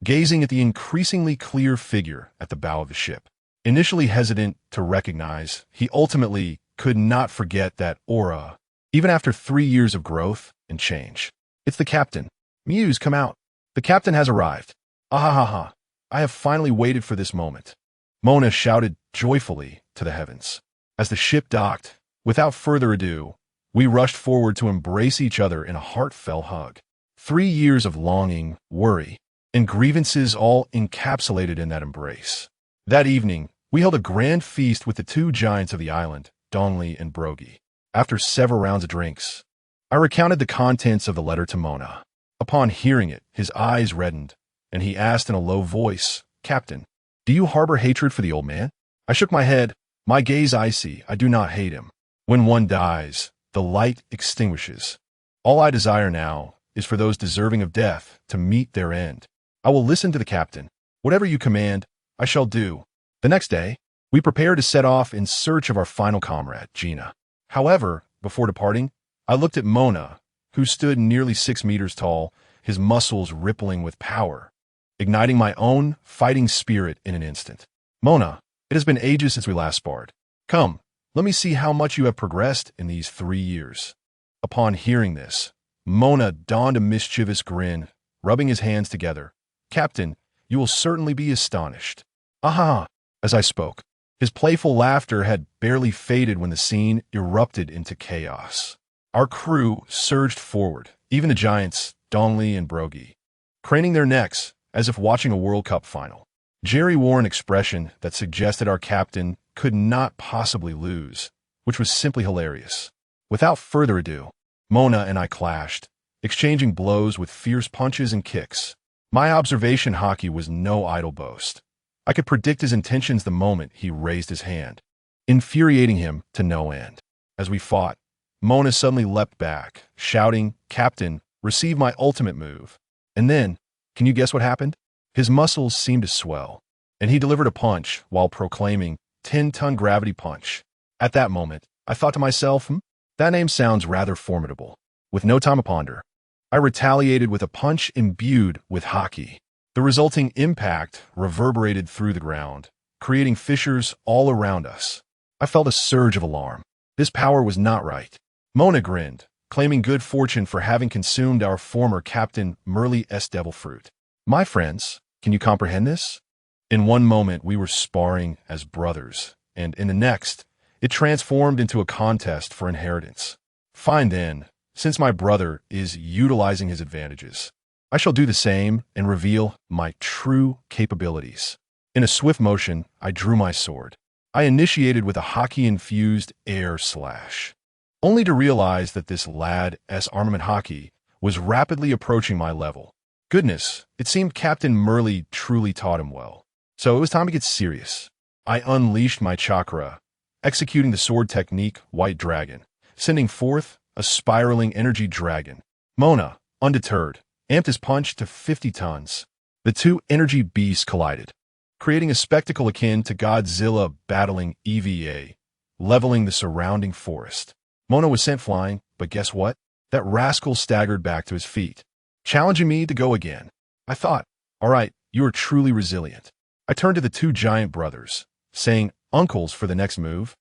gazing at the increasingly clear figure at the bow of the ship. Initially hesitant to recognize, he ultimately could not forget that aura, even after 3 years of growth and change. It's the captain. Muse, come out. The captain has arrived. Ahahaha. I have finally waited for this moment. Mona shouted joyfully to the heavens. As the ship docked, without further ado, we rushed forward to embrace each other in a heartfelt hug. 3 years of longing, worry, and grievances all encapsulated in that embrace. That evening, we held a grand feast with the two giants of the island, Dongli and Brogi. After several rounds of drinks, I recounted the contents of the letter to Mona. Upon hearing it, his eyes reddened, and he asked in a low voice, Captain, do you harbor hatred for the old man? I shook my head, my gaze icy. I do not hate him. When one dies, the light extinguishes. All I desire now is for those deserving of death to meet their end. I will listen to the captain. Whatever you command, I shall do. The next day, we prepared to set off in search of our final comrade, Gina. However, before departing, I looked at Mona, who stood nearly 6 meters tall, his muscles rippling with power, igniting my own fighting spirit in an instant. Mona, it has been ages since we last sparred. Come, let me see how much you have progressed in these 3 years. Upon hearing this, Mona donned a mischievous grin, rubbing his hands together. Captain, you will certainly be astonished. Aha! As I spoke, his playful laughter had barely faded when the scene erupted into chaos. Our crew surged forward, even the giants, Dongli and Brogi, craning their necks as if watching a World Cup final. Jerry wore an expression that suggested our captain could not possibly lose, which was simply hilarious. Without further ado, Mona and I clashed, exchanging blows with fierce punches and kicks. My observation Haki was no idle boast. I could predict his intentions the moment he raised his hand, infuriating him to no end. As we fought, Mona suddenly leapt back, shouting, Captain, receive my ultimate move. And then, can you guess what happened? His muscles seemed to swell, and he delivered a punch while proclaiming, 10-ton gravity punch. At that moment, I thought to myself, that name sounds rather formidable. With no time to ponder, I retaliated with a punch imbued with Haki. The resulting impact reverberated through the ground, creating fissures all around us. I felt a surge of alarm. This power was not right. Mona grinned, claiming good fortune for having consumed our former captain Merle's devil fruit. My friends, can you comprehend this? In one moment, we were sparring as brothers, and in the next, it transformed into a contest for inheritance. Fine then, since my brother is utilizing his advantages, I shall do the same and reveal my true capabilities. In a swift motion, I drew my sword. I initiated with a Haki-infused air slash, only to realize that this lad's armament Haki was rapidly approaching my level. Goodness, it seemed Captain Merle truly taught him well. So it was time to get serious. I unleashed my chakra, executing the sword technique White Dragon, sending forth a spiraling energy dragon. Mona, undeterred, amped his punch to 50 tons. The two energy beasts collided, creating a spectacle akin to Godzilla battling EVA, leveling the surrounding forest. Mona was sent flying, but guess what? That rascal staggered back to his feet, challenging me to go again. I thought, all right, you are truly resilient. I turned to the two giant brothers, saying, uncles for the next move.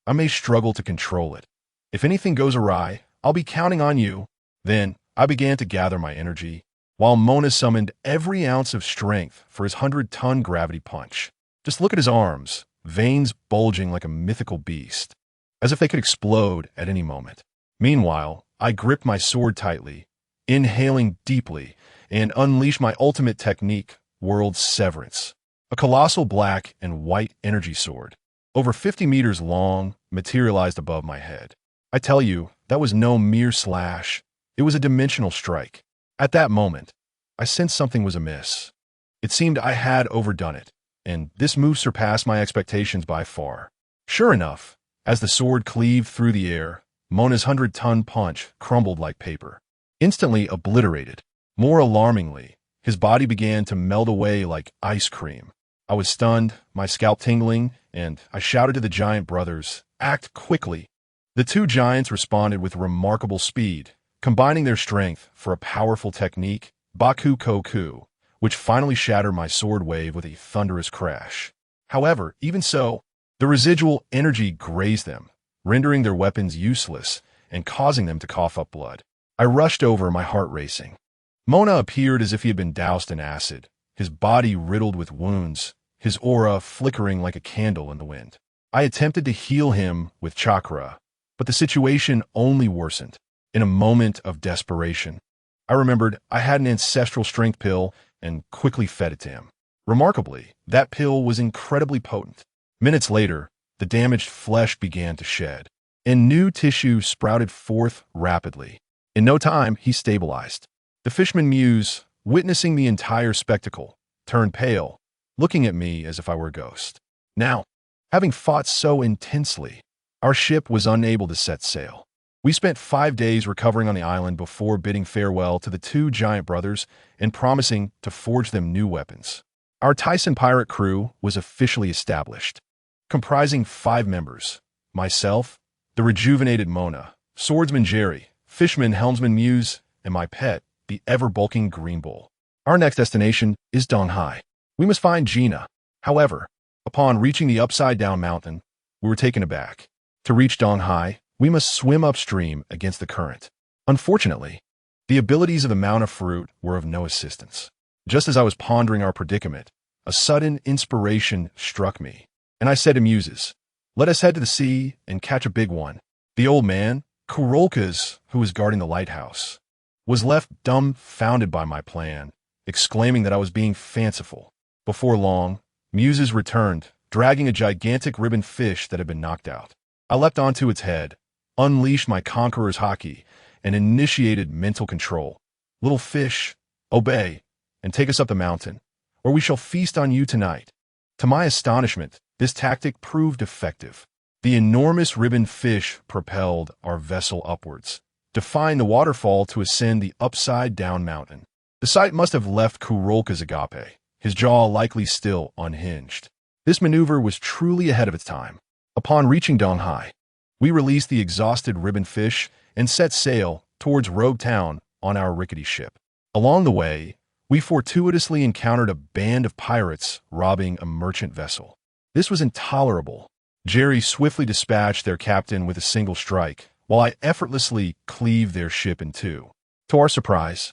I may struggle to control it. If anything goes awry, I'll be counting on you. Then I began to gather my energy, while Mona summoned every ounce of strength for his 100-ton gravity punch. Just look at his arms, veins bulging like a mythical beast, as if they could explode at any moment. Meanwhile, I gripped my sword tightly, inhaling deeply, and unleashed my ultimate technique, World Severance. A colossal black and white energy sword, over 50 meters long, materialized above my head. I tell you, that was no mere slash. It was a dimensional strike. At that moment, I sensed something was amiss. It seemed I had overdone it, and this move surpassed my expectations by far. Sure enough, as the sword cleaved through the air, Mona's 100-ton punch crumbled like paper. Instantly obliterated. More alarmingly, his body began to melt away like ice cream. I was stunned, my scalp tingling, and I shouted to the giant brothers, act quickly. The two giants responded with remarkable speed, combining their strength for a powerful technique, Baku Koku, which finally shattered my sword wave with a thunderous crash. However, even so, the residual energy grazed them, rendering their weapons useless and causing them to cough up blood. I rushed over, my heart racing. Mona appeared as if he had been doused in acid, his body riddled with wounds, his aura flickering like a candle in the wind. I attempted to heal him with chakra, but the situation only worsened. In a moment of desperation, I remembered I had an ancestral strength pill and quickly fed it to him. Remarkably, that pill was incredibly potent. Minutes later, the damaged flesh began to shed, and new tissue sprouted forth rapidly. In no time, he stabilized. The fisherman Muse, witnessing the entire spectacle, turned pale, looking at me as if I were a ghost. Now, having fought so intensely, our ship was unable to set sail. We spent 5 days recovering on the island before bidding farewell to the two giant brothers and promising to forge them new weapons. Our Tyson pirate crew was officially established, comprising 5 members: myself, the rejuvenated Mona, swordsman Jerry, fishman helmsman Muse, and my pet, the ever-bulking Green Bull. Our next destination is Donghai. We must find Gina. However, upon reaching the upside-down mountain, we were taken aback. To reach Donghai, we must swim upstream against the current. Unfortunately, the abilities of the Mound of Fruit were of no assistance. Just as I was pondering our predicament, a sudden inspiration struck me, and I said to Muses, let us head to the sea and catch a big one. The old man, Kurolkas, who was guarding the lighthouse, was left dumbfounded by my plan, exclaiming that I was being fanciful. Before long, Muses returned, dragging a gigantic ribbon fish that had been knocked out. I leapt onto its head, unleashed my conqueror's Haki, and initiated mental control. Little fish, obey, and take us up the mountain, or we shall feast on you tonight. To my astonishment, this tactic proved effective. The enormous ribbon fish propelled our vessel upwards, defying the waterfall to ascend the upside-down mountain. The sight must have left Kurolka's agape, his jaw likely still unhinged. This maneuver was truly ahead of its time. Upon reaching Donghai, we released the exhausted ribbon fish and set sail towards Rogue Town on our rickety ship. Along the way, we fortuitously encountered a band of pirates robbing a merchant vessel. This was intolerable. Jerry swiftly dispatched their captain with a single strike, while I effortlessly cleaved their ship in two. To our surprise,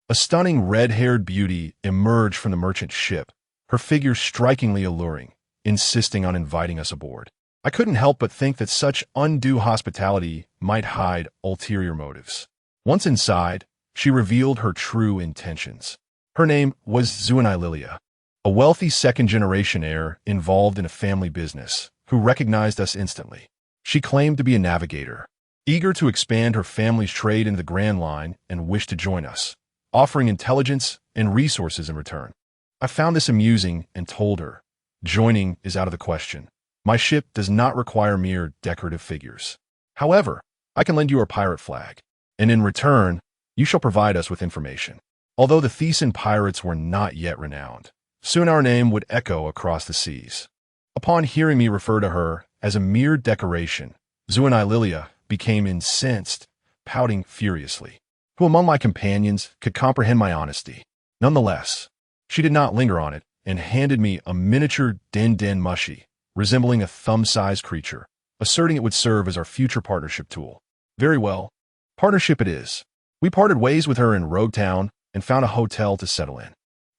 a stunning red-haired beauty emerged from the merchant ship, her figure strikingly alluring, insisting on inviting us aboard. I couldn't help but think that such undue hospitality might hide ulterior motives. Once inside, she revealed her true intentions. Her name was Zuanai Lilia, a wealthy second-generation heir involved in a family business, who recognized us instantly. She claimed to be a navigator, eager to expand her family's trade into the Grand Line and wished to join us, offering intelligence and resources in return. I found this amusing and told her, joining is out of the question. My ship does not require mere decorative figures. However, I can lend you our pirate flag, and in return, you shall provide us with information. Although the Thesan pirates were not yet renowned, soon our name would echo across the seas. Upon hearing me refer to her as a mere decoration, Lilia became incensed, pouting furiously. Who among my companions could comprehend my honesty? Nonetheless, she did not linger on it and handed me a miniature den mushy, resembling a thumb-sized creature, asserting it would serve as our future partnership tool. Very well, partnership it is. We parted ways with her in Rogue Town and found a hotel to settle in.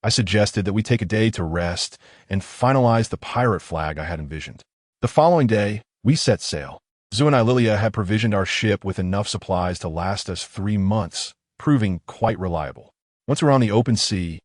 I suggested that we take a day to rest and finalize the pirate flag I had envisioned. The following day, we set sail. Lilia had provisioned our ship with enough supplies to last us 3 months, proving quite reliable. Once we were on the open sea,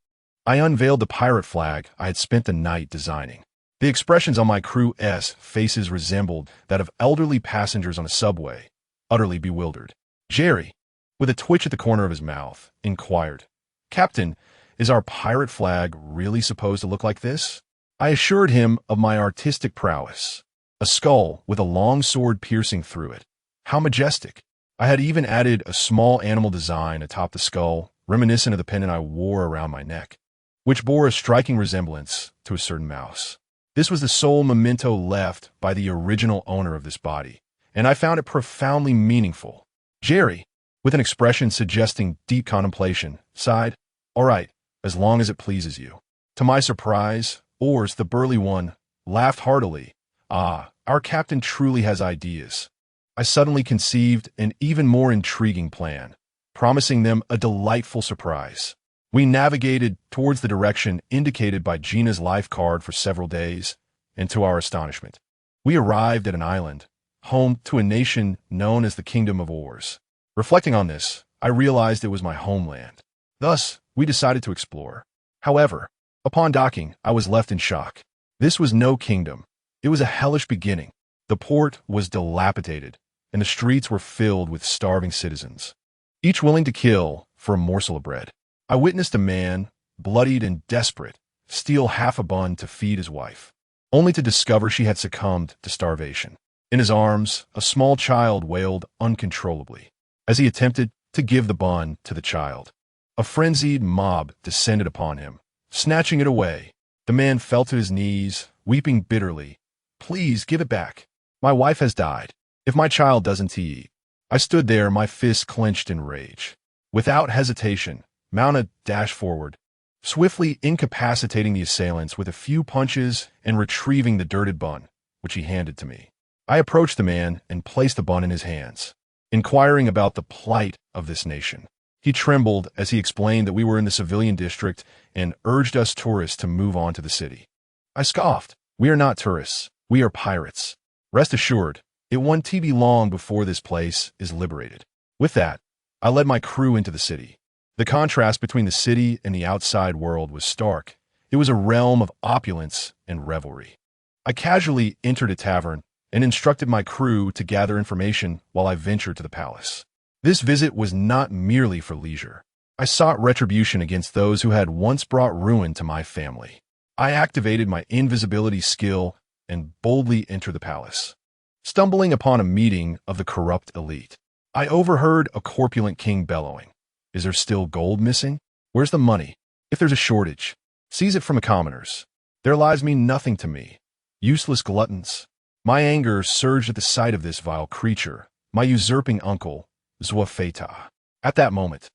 I unveiled the pirate flag I had spent the night designing. The expressions on my crew's faces resembled that of elderly passengers on a subway, utterly bewildered. Jerry, with a twitch at the corner of his mouth, inquired, "Captain, is our pirate flag really supposed to look like this?" I assured him of my artistic prowess. A skull with a long sword piercing through it. How majestic! I had even added a small animal design atop the skull, reminiscent of the pendant I wore around my neck, which bore a striking resemblance to a certain mouse. This was the sole memento left by the original owner of this body, and I found it profoundly meaningful. Jerry, with an expression suggesting deep contemplation, sighed, "All right, as long as it pleases you." To my surprise, Ors, the burly one, laughed heartily. "Ah, our captain truly has ideas." I suddenly conceived an even more intriguing plan, promising them a delightful surprise. We navigated towards the direction indicated by Gina's life card for several days, and to our astonishment, we arrived at an island, home to a nation known as the Kingdom of Ors. Reflecting on this, I realized it was my homeland. Thus, we decided to explore. However, upon docking, I was left in shock. This was no kingdom. It was a hellish beginning. The port was dilapidated, and the streets were filled with starving citizens, each willing to kill for a morsel of bread. I witnessed a man, bloodied and desperate, steal half a bun to feed his wife, only to discover she had succumbed to starvation. In his arms, a small child wailed uncontrollably as he attempted to give the bun to the child. A frenzied mob descended upon him, snatching it away. The man fell to his knees, weeping bitterly. "Please give it back. My wife has died. If my child doesn't eat." I stood there, my fists clenched in rage. Without hesitation, Mauna dashed forward, swiftly incapacitating the assailants with a few punches and retrieving the dirted bun, which he handed to me. I approached the man and placed the bun in his hands, inquiring about the plight of this nation. He trembled as he explained that we were in the civilian district and urged us tourists to move on to the city. I scoffed. "We are not tourists. We are pirates. Rest assured, it won't be long before this place is liberated." With that, I led my crew into the city. The contrast between the city and the outside world was stark. It was a realm of opulence and revelry. I casually entered a tavern and instructed my crew to gather information while I ventured to the palace. This visit was not merely for leisure. I sought retribution against those who had once brought ruin to my family. I activated my invisibility skill and boldly entered the palace. Stumbling upon a meeting of the corrupt elite, I overheard a corpulent king bellowing, "Is there still gold missing? Where's the money? If there's a shortage, seize it from the commoners. Their lives mean nothing to me. Useless gluttons." My anger surged at the sight of this vile creature, my usurping uncle, Zwafeta. At that moment,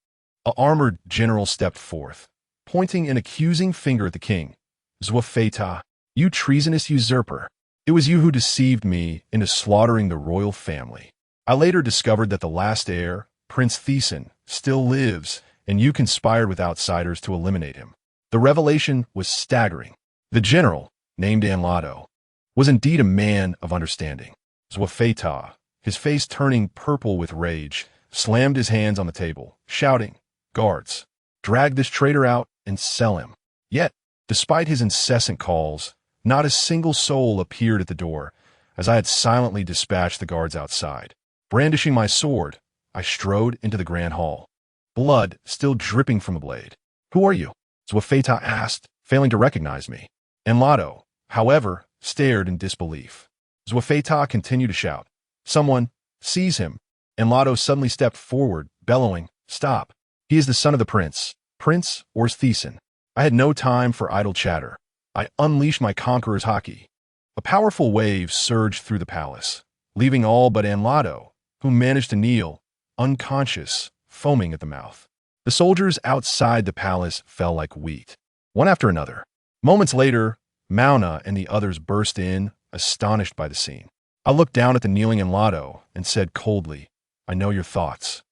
an armored general stepped forth, pointing an accusing finger at the king. "Zwafeta, you treasonous usurper. It was you who deceived me into slaughtering the royal family. I later discovered that the last heir, Prince Thesan, still lives, and you conspired with outsiders to eliminate him." The revelation was staggering. The general, named Anlado, was indeed a man of understanding. Zwafeta, his face turning purple with rage, slammed his hands on the table, shouting, "Guards, drag this traitor out and sell him." Yet, despite his incessant calls, not a single soul appeared at the door, as I had silently dispatched the guards outside. Brandishing my sword, I strode into the grand hall, blood still dripping from the blade. "Who are you?" Zwafeta asked, failing to recognize me. Enlado, however, stared in disbelief. Zwafeta continued to shout, "Someone, seize him." Enlado suddenly stepped forward, bellowing, "Stop. He is the son of the prince. Prince Orstheson. I had no time for idle chatter. I unleashed my conqueror's Haki. A powerful wave surged through the palace, leaving all but Anlato, who managed to kneel, unconscious, foaming at the mouth. The soldiers outside the palace fell like wheat, one after another. Moments later, Mauna and the others burst in, astonished by the scene. I looked down at the kneeling Anlato and said coldly, "I know your thoughts."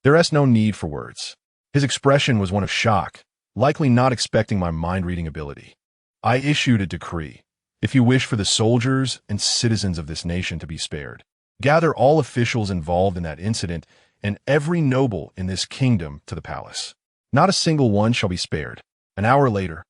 There is no need for words. His expression was one of shock, likely not expecting my mind-reading ability. I issued a decree. If you wish for the soldiers and citizens of this nation to be spared, gather all officials involved in that incident and every noble in this kingdom to the palace. Not a single one shall be spared. An hour later,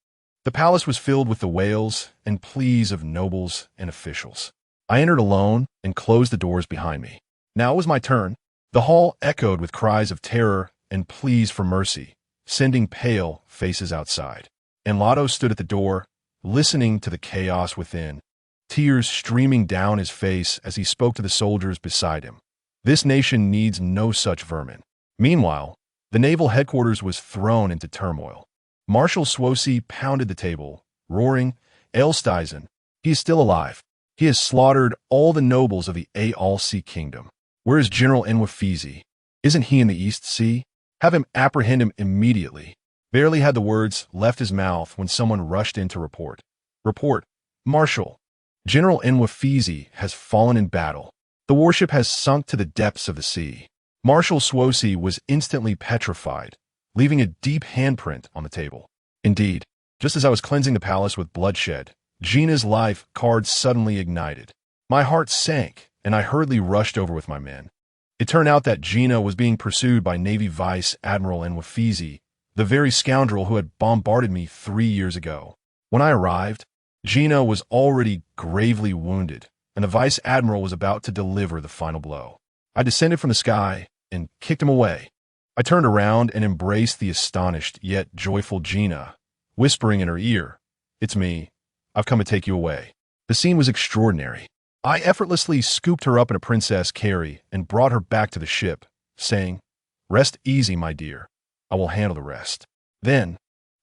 the palace was filled with the wails and pleas of nobles and officials. I entered alone and closed the doors behind me. Now it was my turn. The hall echoed with cries of terror and pleas for mercy, sending pale faces outside. Anlato stood at the door, listening to the chaos within, tears streaming down his face as he spoke to the soldiers beside him. This nation needs no such vermin. Meanwhile, the naval headquarters was thrown into turmoil. Marshal Swosi pounded the table, roaring, "Aelstisen, he is still alive. He has slaughtered all the nobles of the Aalsi kingdom. Where is General Enwafizi? Isn't he in the East Sea? Have him apprehend him immediately." Barely had the words left his mouth when someone rushed in to report. "Report, Marshal. General Enwafizi has fallen in battle. The warship has sunk to the depths of the sea." Marshal Swosi was instantly petrified, leaving a deep handprint on the table. Indeed, just as I was cleansing the palace with bloodshed, Gina's life card suddenly ignited. My heart sank, and I hurriedly rushed over with my men. It turned out that Gina was being pursued by Navy Vice Admiral Enwafizi, the very scoundrel who had bombarded me 3 years ago. When I arrived, Gina was already gravely wounded, and the Vice Admiral was about to deliver the final blow. I descended from the sky and kicked him away. I turned around and embraced the astonished yet joyful Gina, whispering in her ear, "It's me. I've come to take you away." The scene was extraordinary. I effortlessly scooped her up in a princess carry and brought her back to the ship, saying, "Rest easy, my dear. I will handle the rest." Then,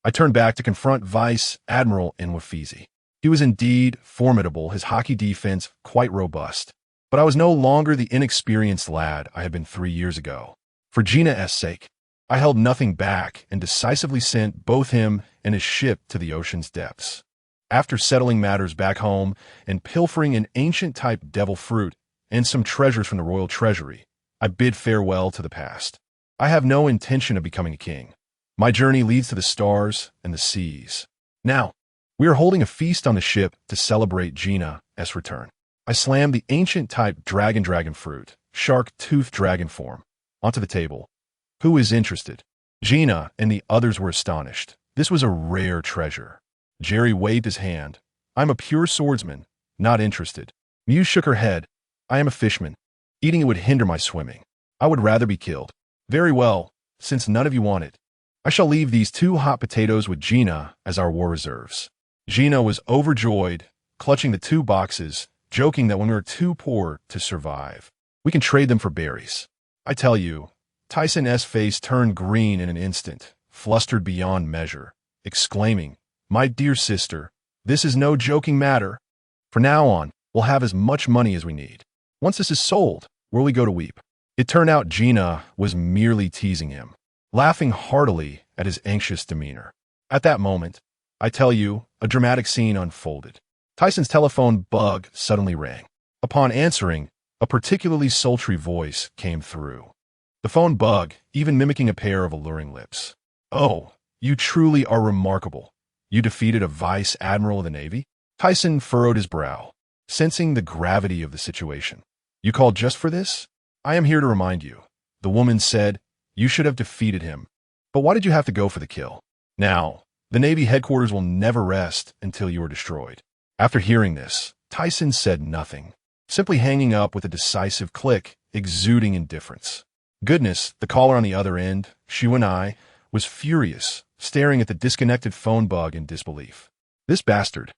I turned back to confront Vice Admiral Enwafizi. He was indeed formidable, his Haki defense quite robust. But I was no longer the inexperienced lad I had been 3 years ago. For Gina's sake, I held nothing back and decisively sent both him and his ship to the ocean's depths. After settling matters back home and pilfering an ancient-type devil fruit and some treasures from the royal treasury, I bid farewell to the past. I have no intention of becoming a king. My journey leads to the stars and the seas. Now, we are holding a feast on the ship to celebrate Gina's return. I slammed the ancient-type dragon fruit, shark-tooth dragon form, onto the table. Who is interested? Gina and the others were astonished. This was a rare treasure. Jerry waved his hand. "I'm a pure swordsman, not interested." Muse shook her head. "I am a fishman. Eating it would hinder my swimming. I would rather be killed." "Very well, since none of you want it. I shall leave these 2 hot potatoes with Gina as our war reserves." Gina was overjoyed, clutching the 2 boxes, joking that when we were too poor to survive, we can trade them for berries. I tell you, Tyson's face turned green in an instant, flustered beyond measure, exclaiming, "My dear sister, this is no joking matter. From now on, we'll have as much money as we need. Once this is sold, where will we go to weep?" It turned out Gina was merely teasing him, laughing heartily at his anxious demeanor. At that moment, I tell you, a dramatic scene unfolded. Tyson's telephone bug suddenly rang. Upon answering, a particularly sultry voice came through. The phone bug, even mimicking a pair of alluring lips. "Oh, you truly are remarkable. You defeated a vice admiral of the Navy?" Tyson furrowed his brow, sensing the gravity of the situation. "You called just for this?" "I am here to remind you." The woman said, "You should have defeated him. But why did you have to go for the kill? Now, the Navy headquarters will never rest until you are destroyed." After hearing this, Tyson said nothing, simply hanging up with a decisive click, exuding indifference. Goodness, the caller on the other end, Shuanai, was furious, staring at the disconnected phone bug in disbelief. This bastard.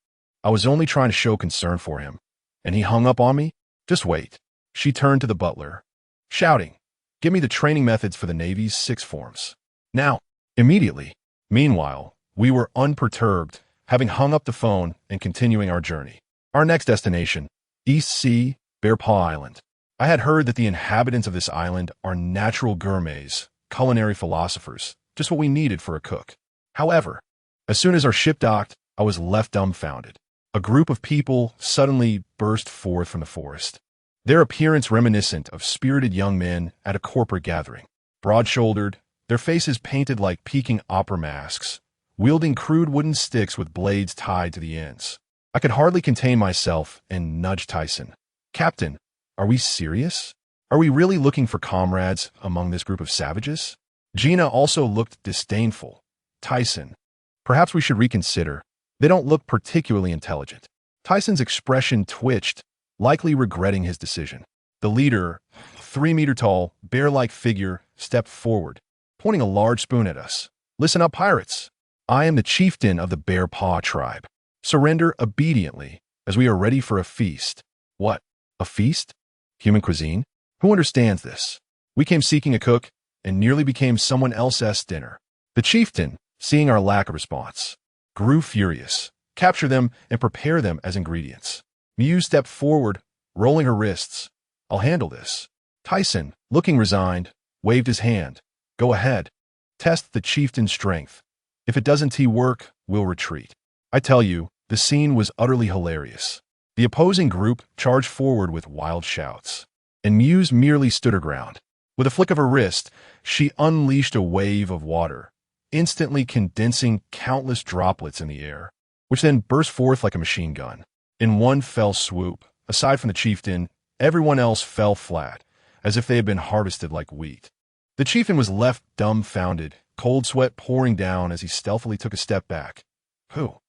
I was only trying to show concern for him, and he hung up on me? Just wait. She turned to the butler, shouting, "Give me the training methods for the Navy's 6 forms. Now, immediately." Meanwhile, we were unperturbed, having hung up the phone and continuing our journey. Our next destination, East Sea, Bear Paw Island. I had heard that the inhabitants of this island are natural gourmets, culinary philosophers, just what we needed for a cook. However, as soon as our ship docked, I was left dumbfounded. A group of people suddenly burst forth from the forest, their appearance reminiscent of spirited young men at a corporate gathering. Broad-shouldered, their faces painted like peaking opera masks, wielding crude wooden sticks with blades tied to the ends. I could hardly contain myself and nudged Tyson. "Captain, are we serious? Are we really looking for comrades among this group of savages?" Gina also looked disdainful. "Tyson, perhaps we should reconsider. They don't look particularly intelligent." Tyson's expression twitched, likely regretting his decision. The leader, 3-meter tall, bear-like figure, stepped forward, pointing a large spoon at us. "Listen up, pirates. I am the chieftain of the Bear Paw tribe. Surrender obediently, as we are ready for a feast." "What? A feast? Human cuisine? Who understands this? We came seeking a cook and nearly became someone else's dinner." The chieftain, seeing our lack of response, grew furious. "Capture them and prepare them as ingredients." Mew stepped forward, rolling her wrists. "I'll handle this." Tyson, looking resigned, waved his hand. "Go ahead. Test the chieftain's strength. If it doesn't work, we'll retreat." I tell you, the scene was utterly hilarious. The opposing group charged forward with wild shouts, and Muse merely stood her ground. With a flick of her wrist, she unleashed a wave of water, instantly condensing countless droplets in the air, which then burst forth like a machine gun. In one fell swoop, aside from the chieftain, everyone else fell flat, as if they had been harvested like wheat. The chieftain was left dumbfounded, cold sweat pouring down as he stealthily took a step back. Who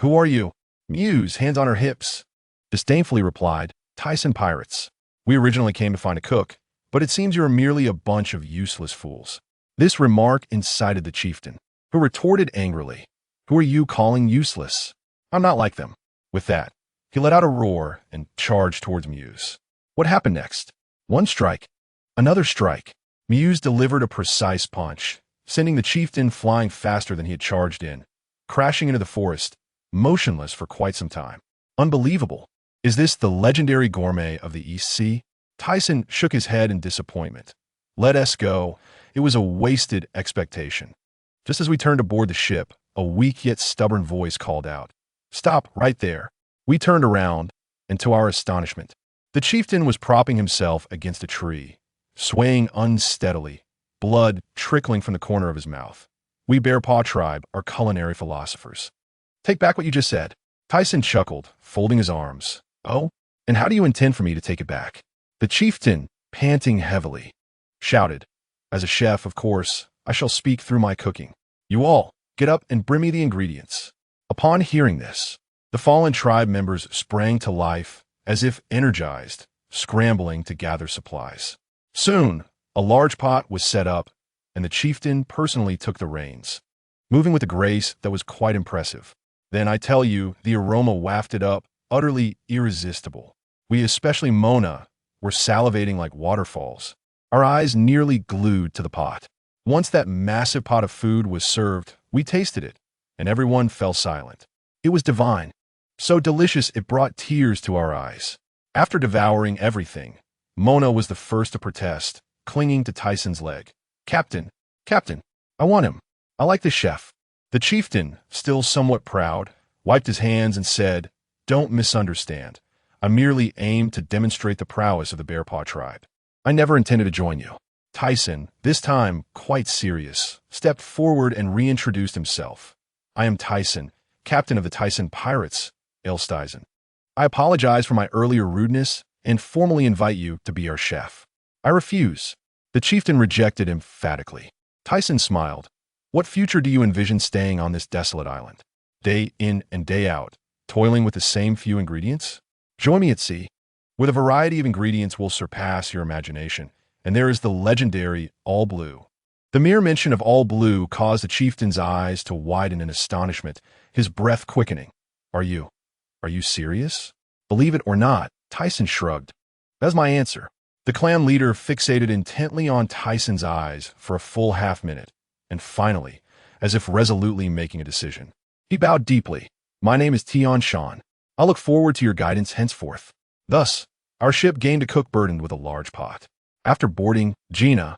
are you?" Muse, hands on her hips, disdainfully replied, "Tyson pirates. We originally came to find a cook, but it seems you are merely a bunch of useless fools." This remark incited the chieftain, who retorted angrily, "Who are you calling useless? I'm not like them." With that, he let out a roar and charged towards Muse. What happened next? One strike, another strike. Muse delivered a precise punch, sending the chieftain flying faster than he had charged in, crashing into the forest, motionless for quite some time. Unbelievable. Is this the legendary gourmet of the East Sea? Tyson shook his head in disappointment. "Let us go. It was a wasted expectation." Just as we turned to board the ship, a weak yet stubborn voice called out, "Stop right there." We turned around, and to our astonishment, the chieftain was propping himself against a tree, swaying unsteadily, blood trickling from the corner of his mouth. "We Bear Paw tribe are culinary philosophers." "Take back what you just said." Tyson chuckled, folding his arms. "Oh? And how do you intend for me to take it back?" The chieftain, panting heavily, shouted, "As a chef, of course, I shall speak through my cooking. You all, get up and bring me the ingredients." Upon hearing this, the fallen tribe members sprang to life, as if energized, scrambling to gather supplies. Soon, a large pot was set up, and the chieftain personally took the reins, moving with a grace that was quite impressive. Then, I tell you, the aroma wafted up, utterly irresistible. We, especially Mona, were salivating like waterfalls, our eyes nearly glued to the pot. Once that massive pot of food was served, we tasted it, and everyone fell silent. It was divine, so delicious it brought tears to our eyes. After devouring everything, Mona was the first to protest, clinging to Tyson's leg. Captain, I want him. I like the chef." The chieftain, still somewhat proud, wiped his hands and said, "Don't misunderstand. I merely aimed to demonstrate the prowess of the Bear Paw tribe. I never intended to join you." Tyson, this time quite serious, stepped forward and reintroduced himself. "I am Tyson, captain of the Tyson Pirates, Elstizen. I apologize for my earlier rudeness and formally invite you to be our chef." "I refuse." The chieftain rejected emphatically. Tyson smiled. "What future do you envision staying on this desolate island? Day in and day out, toiling with the same few ingredients? Join me at sea, where the variety of ingredients will surpass your imagination, and there is the legendary All Blue." The mere mention of All Blue caused the chieftain's eyes to widen in astonishment, his breath quickening. Are you serious?" "Believe it or not," Tyson shrugged. "That's my answer." The clan leader fixated intently on Tyson's eyes for a full half-minute, and finally, as if resolutely making a decision. He bowed deeply. My name is Tion Shan. I'll look forward to your guidance henceforth. Thus, our ship gained a cook burdened with a large pot. After boarding, Gina,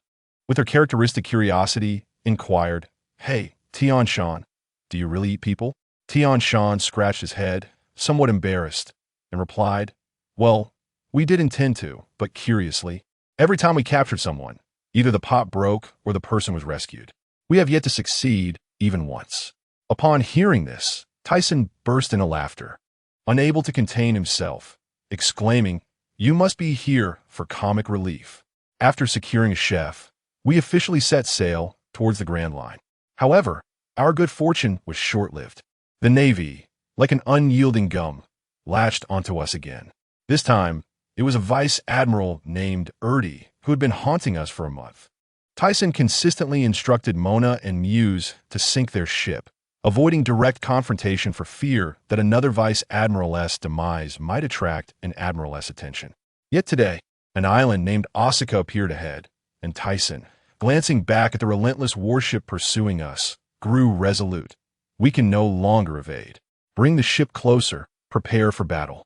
with her characteristic curiosity, inquired, Hey, Tion Shan, do you really eat people? Tion Shan scratched his head, somewhat embarrassed, and replied, Well, we did intend to, but curiously, every time we captured someone, either the pot broke or the person was rescued. We have yet to succeed even once. Upon hearing this, Tyson burst into laughter, unable to contain himself, exclaiming, You must be here for comic relief. After securing a chef, we officially set sail towards the Grand Line. However, our good fortune was short-lived. The Navy, like an unyielding gum, latched onto us again. This time, it was a vice admiral named Erdy who had been haunting us for a month. Tyson consistently instructed Mona and Muse to sink their ship, avoiding direct confrontation for fear that another vice admiral's demise might attract an admiral's attention. Yet today, an island named Osaka appeared ahead, and Tyson, glancing back at the relentless warship pursuing us, grew resolute. We can no longer evade. Bring the ship closer. Prepare for battle.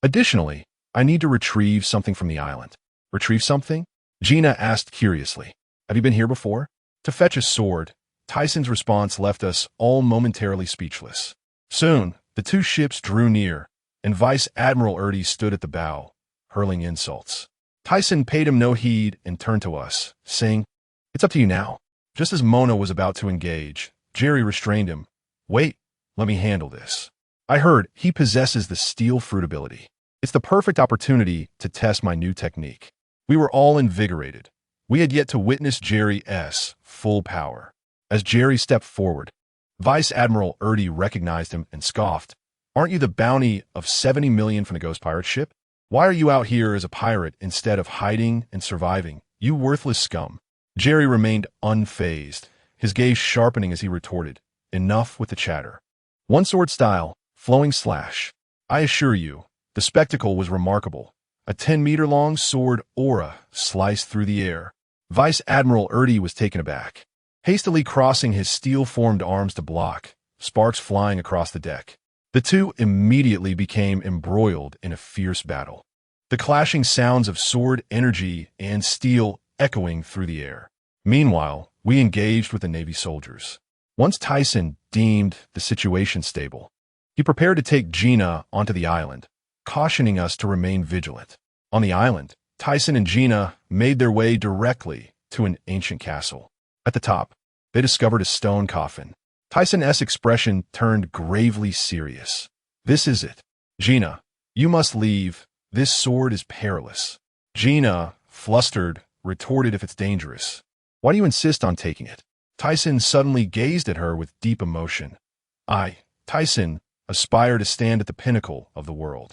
Additionally, I need to retrieve something from the island. Retrieve something? Gina asked curiously. Have you been here before? To fetch a sword. Tyson's response left us all momentarily speechless. Soon, the two ships drew near, and Vice Admiral Erdy stood at the bow, hurling insults. Tyson paid him no heed and turned to us, saying, It's up to you now. Just as Mona was about to engage, Jerry restrained him. Wait, let me handle this. I heard he possesses the steel fruit ability. It's the perfect opportunity to test my new technique. We were all invigorated. We had yet to witness Jerry's full power. As Jerry stepped forward, Vice Admiral Erdy recognized him and scoffed. Aren't you the bounty of 70 million from the Ghost Pirate ship? Why are you out here as a pirate instead of hiding and surviving, you worthless scum? Jerry remained unfazed, his gaze sharpening as he retorted, Enough with the chatter. One sword style, flowing slash. I assure you, the spectacle was remarkable. A 10-meter-long sword aura sliced through the air. Vice Admiral Erdy was taken aback, hastily crossing his steel-formed arms to block, sparks flying across the deck. The two immediately became embroiled in a fierce battle, the clashing sounds of sword energy and steel echoing through the air. Meanwhile, we engaged with the Navy soldiers. Once Tyson deemed the situation stable, he prepared to take Gina onto the island, cautioning us to remain vigilant. On the island, Tyson and Gina made their way directly to an ancient castle. At the top, they discovered a stone coffin. Tyson's expression turned gravely serious. This is it. Gina, you must leave. This sword is perilous. Gina, flustered, retorted if it's dangerous. Why do you insist on taking it? Tyson suddenly gazed at her with deep emotion. Tyson, aspire to stand at the pinnacle of the world.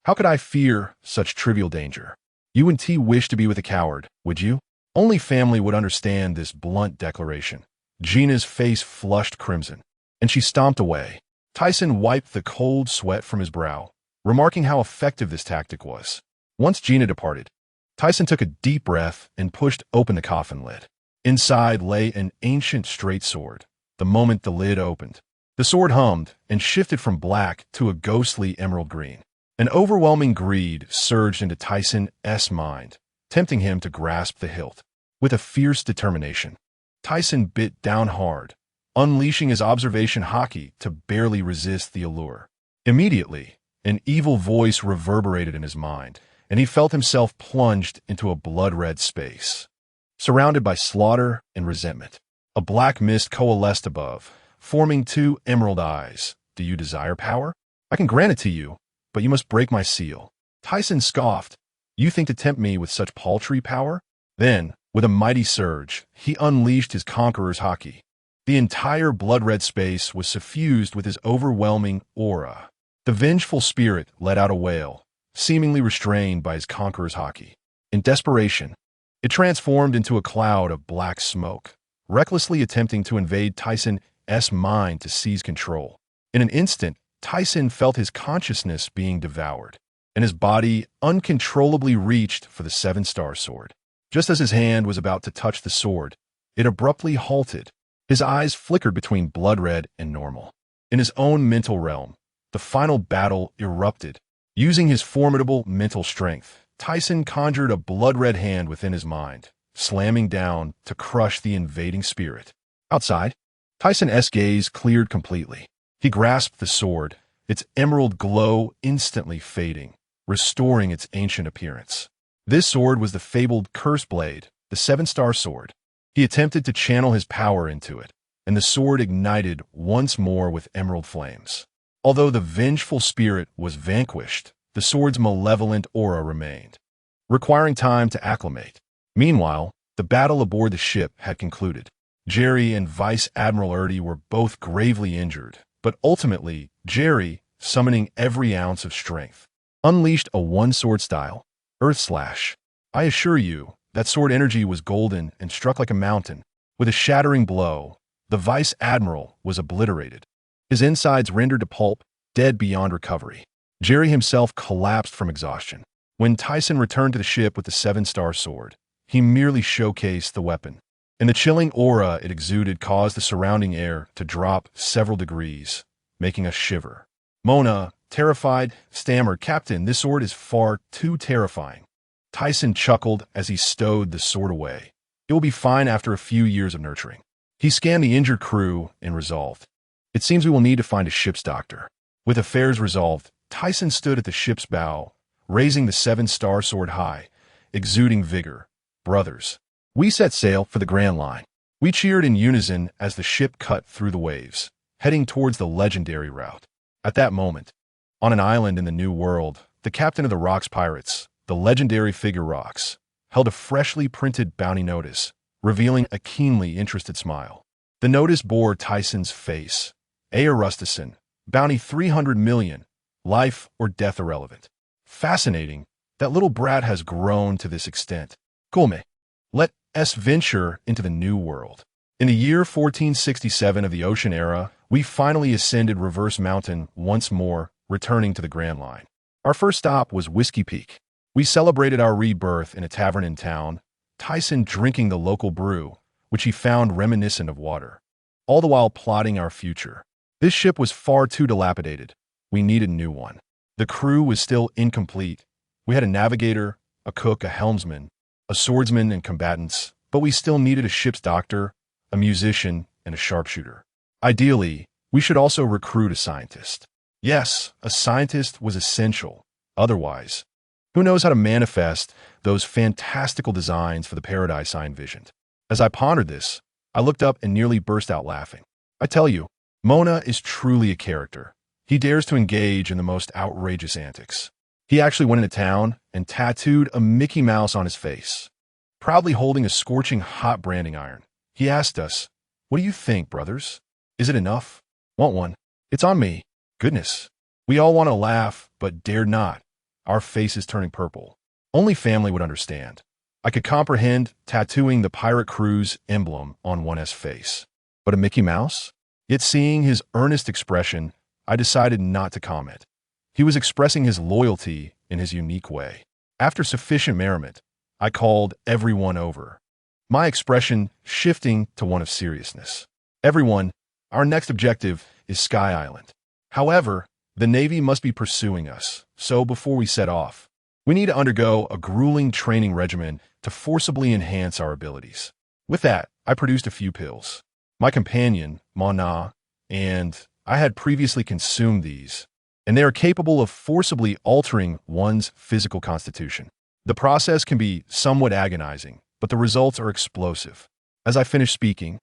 How could I fear such trivial danger? You and T wish to be with a coward, would you? Only family would understand this blunt declaration. Gina's face flushed crimson, and she stomped away. Tyson wiped the cold sweat from his brow, remarking how effective this tactic was. Once Gina departed, Tyson took a deep breath and pushed open the coffin lid. Inside lay an ancient straight sword. The moment the lid opened, the sword hummed and shifted from black to a ghostly emerald green. An overwhelming greed surged into Tyson's mind, tempting him to grasp the hilt. With a fierce determination, Tyson bit down hard, unleashing his observation Haki to barely resist the allure. Immediately, an evil voice reverberated in his mind, and he felt himself plunged into a blood-red space. Surrounded by slaughter and resentment, a black mist coalesced above, forming two emerald eyes. Do you desire power? I can grant it to you, but you must break my seal. Tyson scoffed. You think to tempt me with such paltry power? Then, with a mighty surge, he unleashed his conqueror's Haki. The entire blood-red space was suffused with his overwhelming aura. The vengeful spirit let out a wail, seemingly restrained by his conqueror's Haki. In desperation, it transformed into a cloud of black smoke, recklessly attempting to invade Tyson's mind to seize control. In an instant, Tyson felt his consciousness being devoured, and his body uncontrollably reached for the seven-star sword. Just as his hand was about to touch the sword, it abruptly halted, His eyes flickered between blood red and normal. In his own mental realm, the final battle erupted. Using his formidable mental strength, Tyson conjured a blood-red hand within his mind, slamming down to crush the invading spirit. Outside, Tyson's gaze cleared completely. He grasped the sword, its emerald glow instantly fading, restoring its ancient appearance. This sword was the fabled Curse Blade, the seven-star sword. He attempted to channel his power into it, and the sword ignited once more with emerald flames. Although the vengeful spirit was vanquished, the sword's malevolent aura remained, requiring time to acclimate. Meanwhile, the battle aboard the ship had concluded. Jerry and Vice Admiral Erdy were both gravely injured, but ultimately, Jerry, summoning every ounce of strength, unleashed a one-sword style, Earth Slash. I assure you, that sword energy was golden and struck like a mountain. With a shattering blow, the Vice Admiral was obliterated, his insides rendered to pulp, dead beyond recovery. Jerry himself collapsed from exhaustion. When Tyson returned to the ship with the seven-star sword, he merely showcased the weapon, and the chilling aura it exuded caused the surrounding air to drop several degrees, making us shiver. Mona, terrified, stammered, "Captain, this sword is far too terrifying." Tyson chuckled as he stowed the sword away. "It will be fine after a few years of nurturing." He scanned the injured crew and resolved, "It seems we will need to find a ship's doctor." With affairs resolved, Tyson stood at the ship's bow, raising the seven-star sword high, exuding vigor. "Brothers." We set sail for the Grand Line. We cheered in unison as the ship cut through the waves, heading towards the legendary route. At that moment, on an island in the New World, the captain of the Rocks Pirates, the legendary figure Rocks, held a freshly printed bounty notice, revealing a keenly interested smile. The notice bore Tyson's face. A. Rustison, bounty 300 million, life or death irrelevant. Fascinating, that little brat has grown to this extent. Come, let us venture into the New World. In the year 1467 of the Ocean Era, we finally ascended Reverse Mountain once more, returning to the Grand Line. Our first stop was Whiskey Peak. We celebrated our rebirth in a tavern in town, Tyson drinking the local brew, which he found reminiscent of water, all the while plotting our future. This ship was far too dilapidated. We needed a new one. The crew was still incomplete. We had a navigator, a cook, a helmsman, a swordsman, and combatants, but we still needed a ship's doctor, a musician, and a sharpshooter. Ideally, we should also recruit a scientist. Yes, a scientist was essential. Otherwise, who knows how to manifest those fantastical designs for the paradise I envisioned? As I pondered this, I looked up and nearly burst out laughing. I tell you, Mona is truly a character. He dares to engage in the most outrageous antics. He actually went into town and tattooed a Mickey Mouse on his face, proudly holding a scorching hot branding iron. He asked us, "What do you think, brothers? Is it enough? Want one? It's on me." Goodness. We all want to laugh, but dared not, our faces turning purple. Only family would understand. I could comprehend tattooing the pirate crew's emblem on one's face. But a Mickey Mouse? Yet seeing his earnest expression, I decided not to comment. He was expressing his loyalty in his unique way. After sufficient merriment, I called everyone over, my expression shifting to one of seriousness. "Everyone, our next objective is Sky Island. However, the Navy must be pursuing us, so before we set off, we need to undergo a grueling training regimen to forcibly enhance our abilities." With that, I produced a few pills. My companion, Mona, and I had previously consumed these, and they are capable of forcibly altering one's physical constitution. The process can be somewhat agonizing, but the results are explosive. As I finished speaking,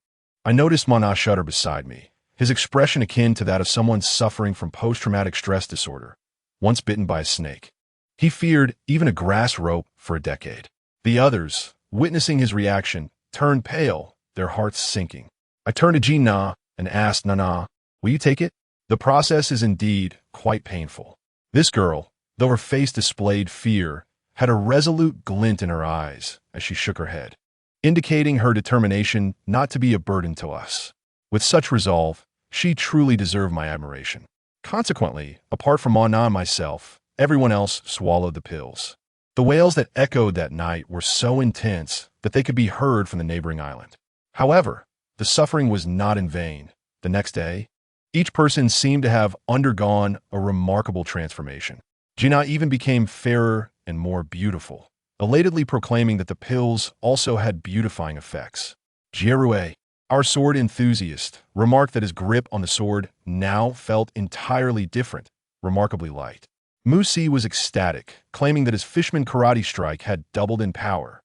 I noticed Mona shudder beside me, his expression akin to that of someone suffering from post-traumatic stress disorder, once bitten by a snake. He feared even a grass rope for a decade. The others, witnessing his reaction, turned pale, their hearts sinking. I turned to Gina and asked Nana, "Will you take it?" The process is indeed quite painful. This girl, though her face displayed fear, had a resolute glint in her eyes as she shook her head, indicating her determination not to be a burden to us. With such resolve, she truly deserved my admiration. Consequently, apart from Mona and myself, everyone else swallowed the pills. The wails that echoed that night were so intense that they could be heard from the neighboring island. However, the suffering was not in vain. The next day, each person seemed to have undergone a remarkable transformation. Gina even became fairer and more beautiful, elatedly proclaiming that the pills also had beautifying effects. Jierue, our sword enthusiast, remarked that his grip on the sword now felt entirely different, remarkably light. Musi was ecstatic, claiming that his fishman karate strike had doubled in power.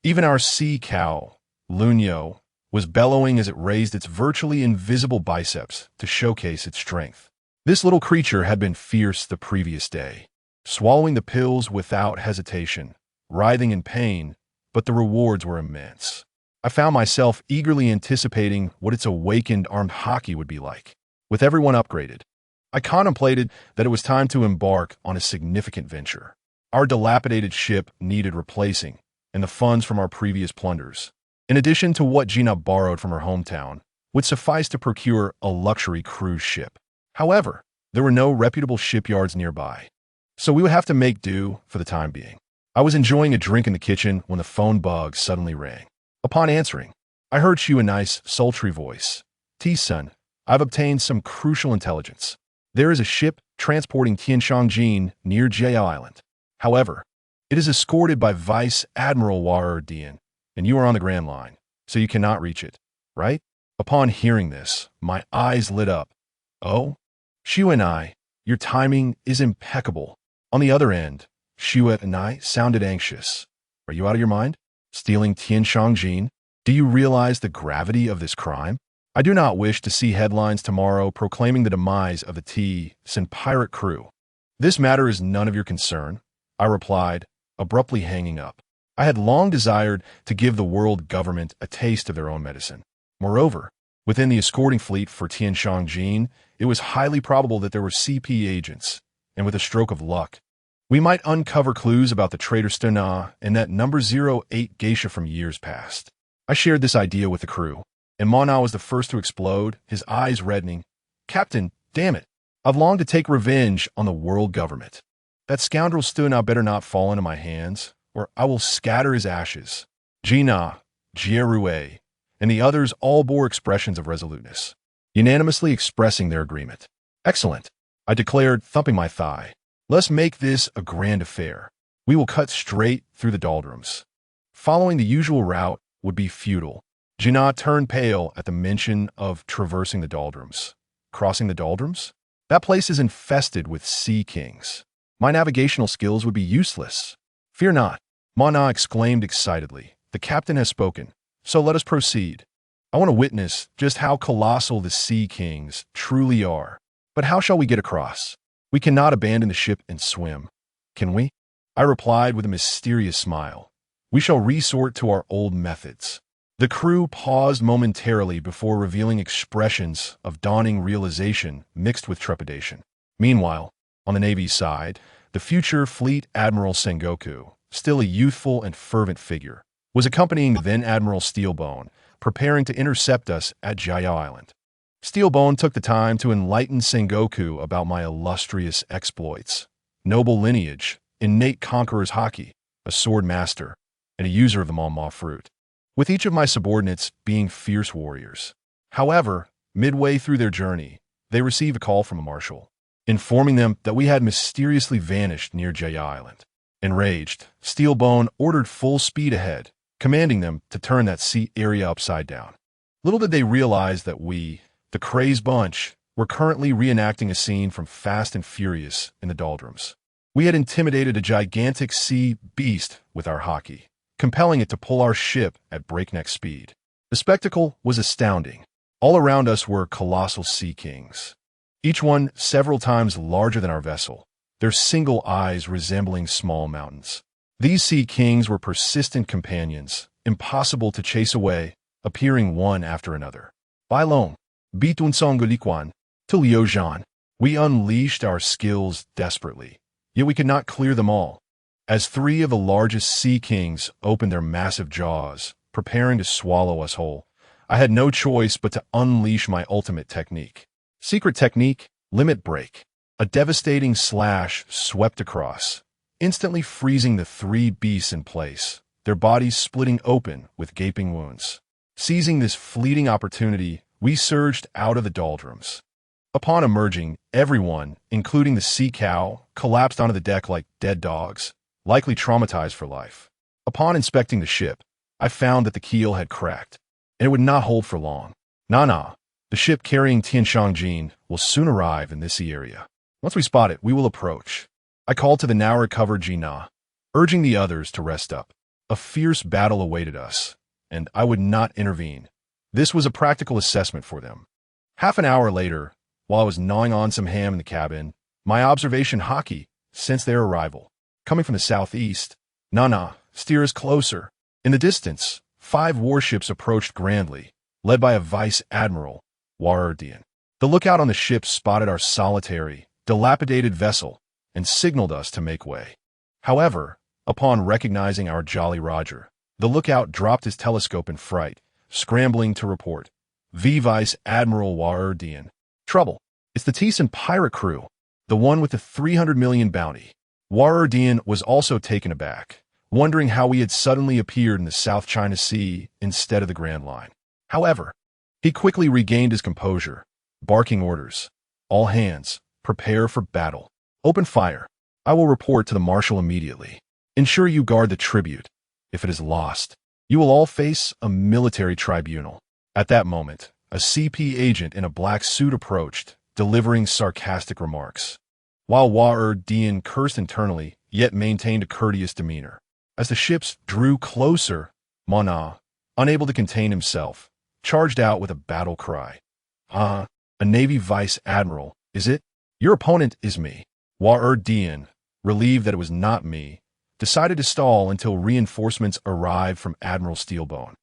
Even our sea cow, Lunyo, was bellowing as it raised its virtually invisible biceps to showcase its strength. This little creature had been fierce the previous day, swallowing the pills without hesitation, writhing in pain, but the rewards were immense. I found myself eagerly anticipating what its awakened armed Haki would be like. With everyone upgraded, I contemplated that it was time to embark on a significant venture. Our dilapidated ship needed replacing, and the funds from our previous plunders, in addition to what Gina borrowed from her hometown, would suffice to procure a luxury cruise ship. However, there were no reputable shipyards nearby, so we would have to make do for the time being. I was enjoying a drink in the kitchen when the phone bug suddenly rang. Upon answering, I heard Shuanai's sultry voice. T-Sun, I've obtained some crucial intelligence. There is a ship transporting Tianshang near Jia Island. However, it is escorted by Vice Admiral War Dian, and you are on the Grand Line, so you cannot reach it, right? Upon hearing this, my eyes lit up. Oh? Shu and I, your timing is impeccable. On the other end, Shu and I sounded anxious. Are you out of your mind? Stealing Tianshang? Do you realize the gravity of this crime? I do not wish to see headlines tomorrow proclaiming the demise of the T-Sin pirate crew. This matter is none of your concern, I replied, abruptly hanging up. I had long desired to give the world government a taste of their own medicine. Moreover, within the escorting fleet for Tianshang, it was highly probable that there were CP agents, and with a stroke of luck, we might uncover clues about the traitor Stena and that number 08 geisha from years past. I shared this idea with the crew, and Mana was the first to explode, his eyes reddening. Captain, damn it, I've longed to take revenge on the world government. That scoundrel Stena better not fall into my hands, or I will scatter his ashes. Gina, Jierue, and the others all bore expressions of resoluteness, unanimously expressing their agreement. Excellent, I declared, thumping my thigh. Let's make this a grand affair. We will cut straight through the doldrums. Following the usual route would be futile. Gina turned pale at the mention of traversing the doldrums. Crossing the doldrums? That place is infested with sea kings. My navigational skills would be useless. Fear not, Mana exclaimed excitedly. The captain has spoken, so let us proceed. I want to witness just how colossal the sea kings truly are. But how shall we get across? We cannot abandon the ship and swim, can we? I replied with a mysterious smile. We shall resort to our old methods. The crew paused momentarily before revealing expressions of dawning realization mixed with trepidation. Meanwhile, on the Navy's side, the future Fleet Admiral Sengoku, still a youthful and fervent figure, was accompanying then Admiral Steelbone, preparing to intercept us at Jaya Island. Steelbone took the time to enlighten Sengoku about my illustrious exploits, noble lineage, innate conqueror's Haki, a sword master, and a user of the Monma fruit, with each of my subordinates being fierce warriors. However, midway through their journey, they received a call from a marshal, informing them that we had mysteriously vanished near Jaya Island. Enraged, Steelbone ordered full speed ahead, commanding them to turn that sea area upside down. Little did they realize that we, the crazed bunch, were currently reenacting a scene from Fast and Furious in the doldrums. We had intimidated a gigantic sea beast with our Haki, compelling it to pull our ship at breakneck speed. The spectacle was astounding. All around us were colossal sea kings, each one several times larger than our vessel, their single eyes resembling small mountains. These sea kings were persistent companions, impossible to chase away, appearing one after another. Bai Long, Bitun Songulikuan, to Liu Zhan. We unleashed our skills desperately, yet we could not clear them all. As three of the largest sea kings opened their massive jaws, preparing to swallow us whole, I had no choice but to unleash my ultimate technique. Secret technique, limit break. A devastating slash swept across, instantly freezing the three beasts in place, their bodies splitting open with gaping wounds. Seizing this fleeting opportunity, we surged out of the doldrums. Upon emerging, everyone, including the sea cow, collapsed onto the deck like dead dogs, likely traumatized for life. Upon inspecting the ship, I found that the keel had cracked, and it would not hold for long. Nah, the ship carrying Tianshang will soon arrive in this area. Once we spot it, we will approach. I called to the now-recovered Jina, urging the others to rest up. A fierce battle awaited us, and I would not intervene. This was a practical assessment for them. Half an hour later, while I was gnawing on some ham in the cabin, my observation Haki sensed their arrival. Coming from the southeast, steer us closer. In the distance, 5 warships approached grandly, led by a vice admiral, Wardian. The lookout on the ship spotted our solitary, dilapidated vessel and signaled us to make way. However, upon recognizing our Jolly Roger, the lookout dropped his telescope in fright, scrambling to report. Vice Admiral Wardian. Trouble. It's the Tisan pirate crew, the one with the 300 million bounty. Wardian was also taken aback, wondering how we had suddenly appeared in the South China Sea instead of the Grand Line. However, he quickly regained his composure, barking orders. All hands, prepare for battle. Open fire. I will report to the marshal immediately. Ensure you guard the tribute. If it is lost, you will all face a military tribunal. At that moment, a CP agent in a black suit approached, delivering sarcastic remarks. While Wardian cursed internally, yet maintained a courteous demeanor. As the ships drew closer, Mana, unable to contain himself, charged out with a battle cry. A Navy Vice Admiral, is it? Your opponent is me. Wardian, relieved that it was not me, decided to stall until reinforcements arrived from Admiral Steelbone.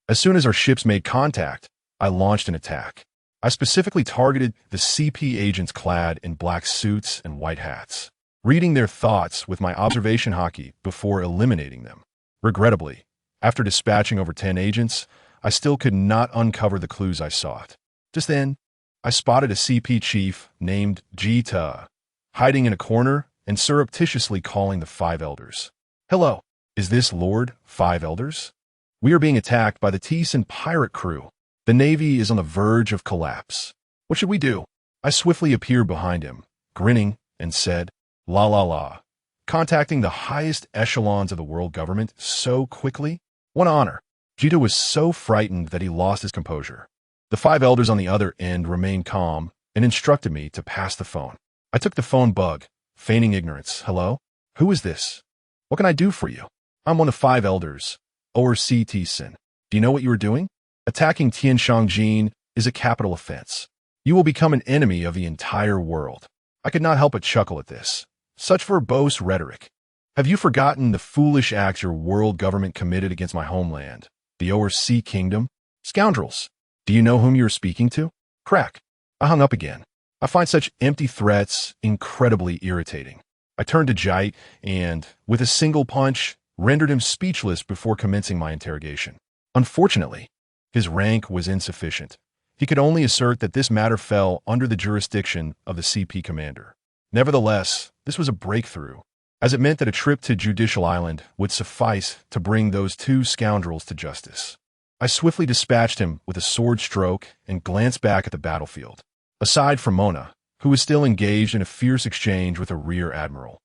As soon as our ships made contact, I launched an attack. I specifically targeted the CP agents clad in black suits and white hats, reading their thoughts with my observation Haki before eliminating them. Regrettably, after dispatching over 10 agents, I still could not uncover the clues I sought. Just then, I spotted a CP chief named Jita, hiding in a corner and surreptitiously calling the 5 elders. Hello, is this Lord 5 Elders? We are being attacked by the Tisan pirate crew. The Navy is on the verge of collapse. What should we do? I swiftly appeared behind him, grinning, and said, La. Contacting the highest echelons of the world government so quickly? What honor. Jita was so frightened that he lost his composure. The 5 elders on the other end remained calm and instructed me to pass the phone. I took the phone bug, feigning ignorance. Hello? Who is this? What can I do for you? I'm one of 5 elders, Oversea Tisan. Do you know what you are doing? Attacking Tianshang is a capital offense. You will become an enemy of the entire world. I could not help but chuckle at this. Such verbose rhetoric. Have you forgotten the foolish acts your world government committed against my homeland, the Oversea Kingdom? Scoundrels! Do you know whom you are speaking to? Crack. I hung up again. I find such empty threats incredibly irritating. I turned to Jite and, with a single punch, rendered him speechless before commencing my interrogation. Unfortunately, his rank was insufficient. He could only assert that this matter fell under the jurisdiction of the CP commander. Nevertheless, this was a breakthrough, as it meant that a trip to Judicial Island would suffice to bring those 2 scoundrels to justice. I swiftly dispatched him with a sword stroke and glanced back at the battlefield. Aside from Mona, who was still engaged in a fierce exchange with a rear admiral,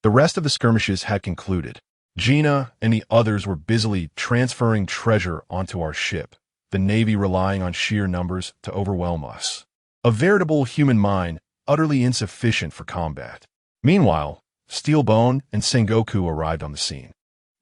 the rest of the skirmishes had concluded. Gina and the others were busily transferring treasure onto our ship, the Navy relying on sheer numbers to overwhelm us. A veritable human mind, utterly insufficient for combat. Meanwhile, Steelbone and Sengoku arrived on the scene,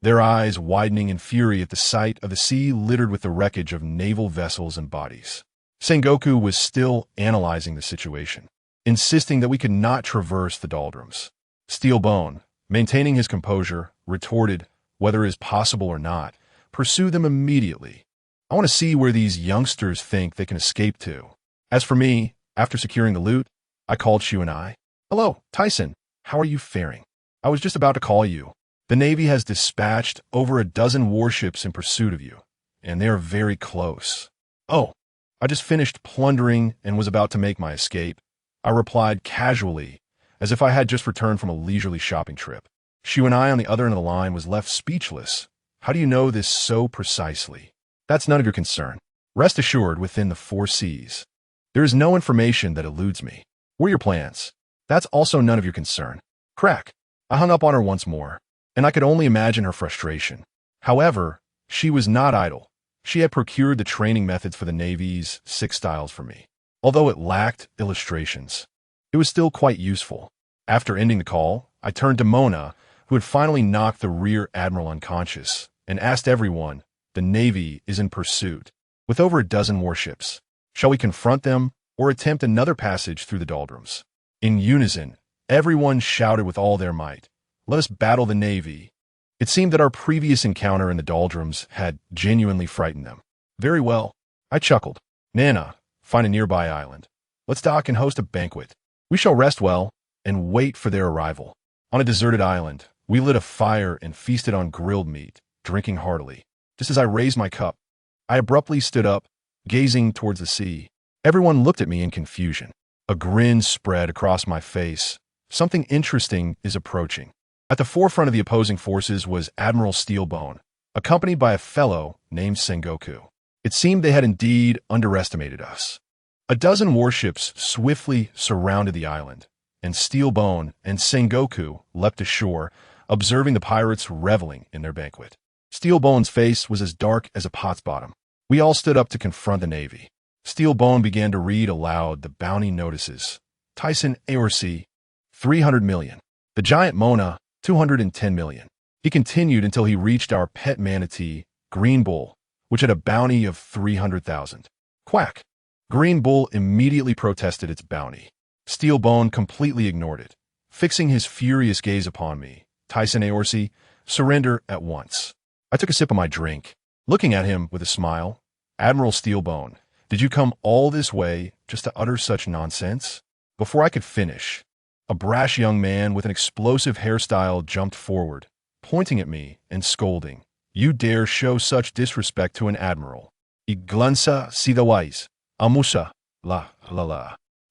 their eyes widening in fury at the sight of the sea littered with the wreckage of naval vessels and bodies. Sengoku was still analyzing the situation, insisting that we could not traverse the doldrums. Steelbone, maintaining his composure, retorted, whether it is possible or not, pursue them immediately. I want to see where these youngsters think they can escape to. As for me, after securing the loot, I called Shu and I. Hello, Tyson. How are you faring? I was just about to call you. The Navy has dispatched over a dozen warships in pursuit of you, and they are very close. Oh, I just finished plundering and was about to make my escape. I replied casually, as if I had just returned from a leisurely shopping trip. Shu and I on the other end of the line was left speechless. How do you know this so precisely? That's none of your concern. Rest assured within the 4 seas. There is no information that eludes me. What are your plans? That's also none of your concern. Crack. I hung up on her once more, and I could only imagine her frustration. However, she was not idle. She had procured the training methods for the Navy's 6 styles for me. Although it lacked illustrations, it was still quite useful. After ending the call, I turned to Mona, who had finally knocked the rear admiral unconscious, and asked everyone, the Navy is in pursuit, with over a dozen warships. Shall we confront them or attempt another passage through the doldrums? In unison, everyone shouted with all their might, let us battle the Navy. It seemed that our previous encounter in the doldrums had genuinely frightened them. Very well, I chuckled. Nana, find a nearby island. Let's dock and host a banquet. We shall rest well and wait for their arrival. On a deserted island, we lit a fire and feasted on grilled meat, drinking heartily. Just as I raised my cup, I abruptly stood up, gazing towards the sea. Everyone looked at me in confusion. A grin spread across my face. Something interesting is approaching. At the forefront of the opposing forces was Admiral Steelbone, accompanied by a fellow named Sengoku. It seemed they had indeed underestimated us. A dozen warships swiftly surrounded the island, and Steelbone and Sengoku leapt ashore, observing the pirates reveling in their banquet. Steelbone's face was as dark as a pot's bottom. We all stood up to confront the Navy. Steelbone began to read aloud the bounty notices. Tyson Aorcy, 300 million. The giant Mona, 210 million. He continued until he reached our pet manatee, Green Bull, which had a bounty of 300,000. Quack! Green Bull immediately protested its bounty. Steelbone completely ignored it. Fixing his furious gaze upon me, Tyson Aorcy, surrender at once. I took a sip of my drink, looking at him with a smile. Admiral Steelbone, did you come all this way just to utter such nonsense? Before I could finish, a brash young man with an explosive hairstyle jumped forward, pointing at me and scolding. You dare show such disrespect to an admiral. Iglansa sidawais, amusa, la.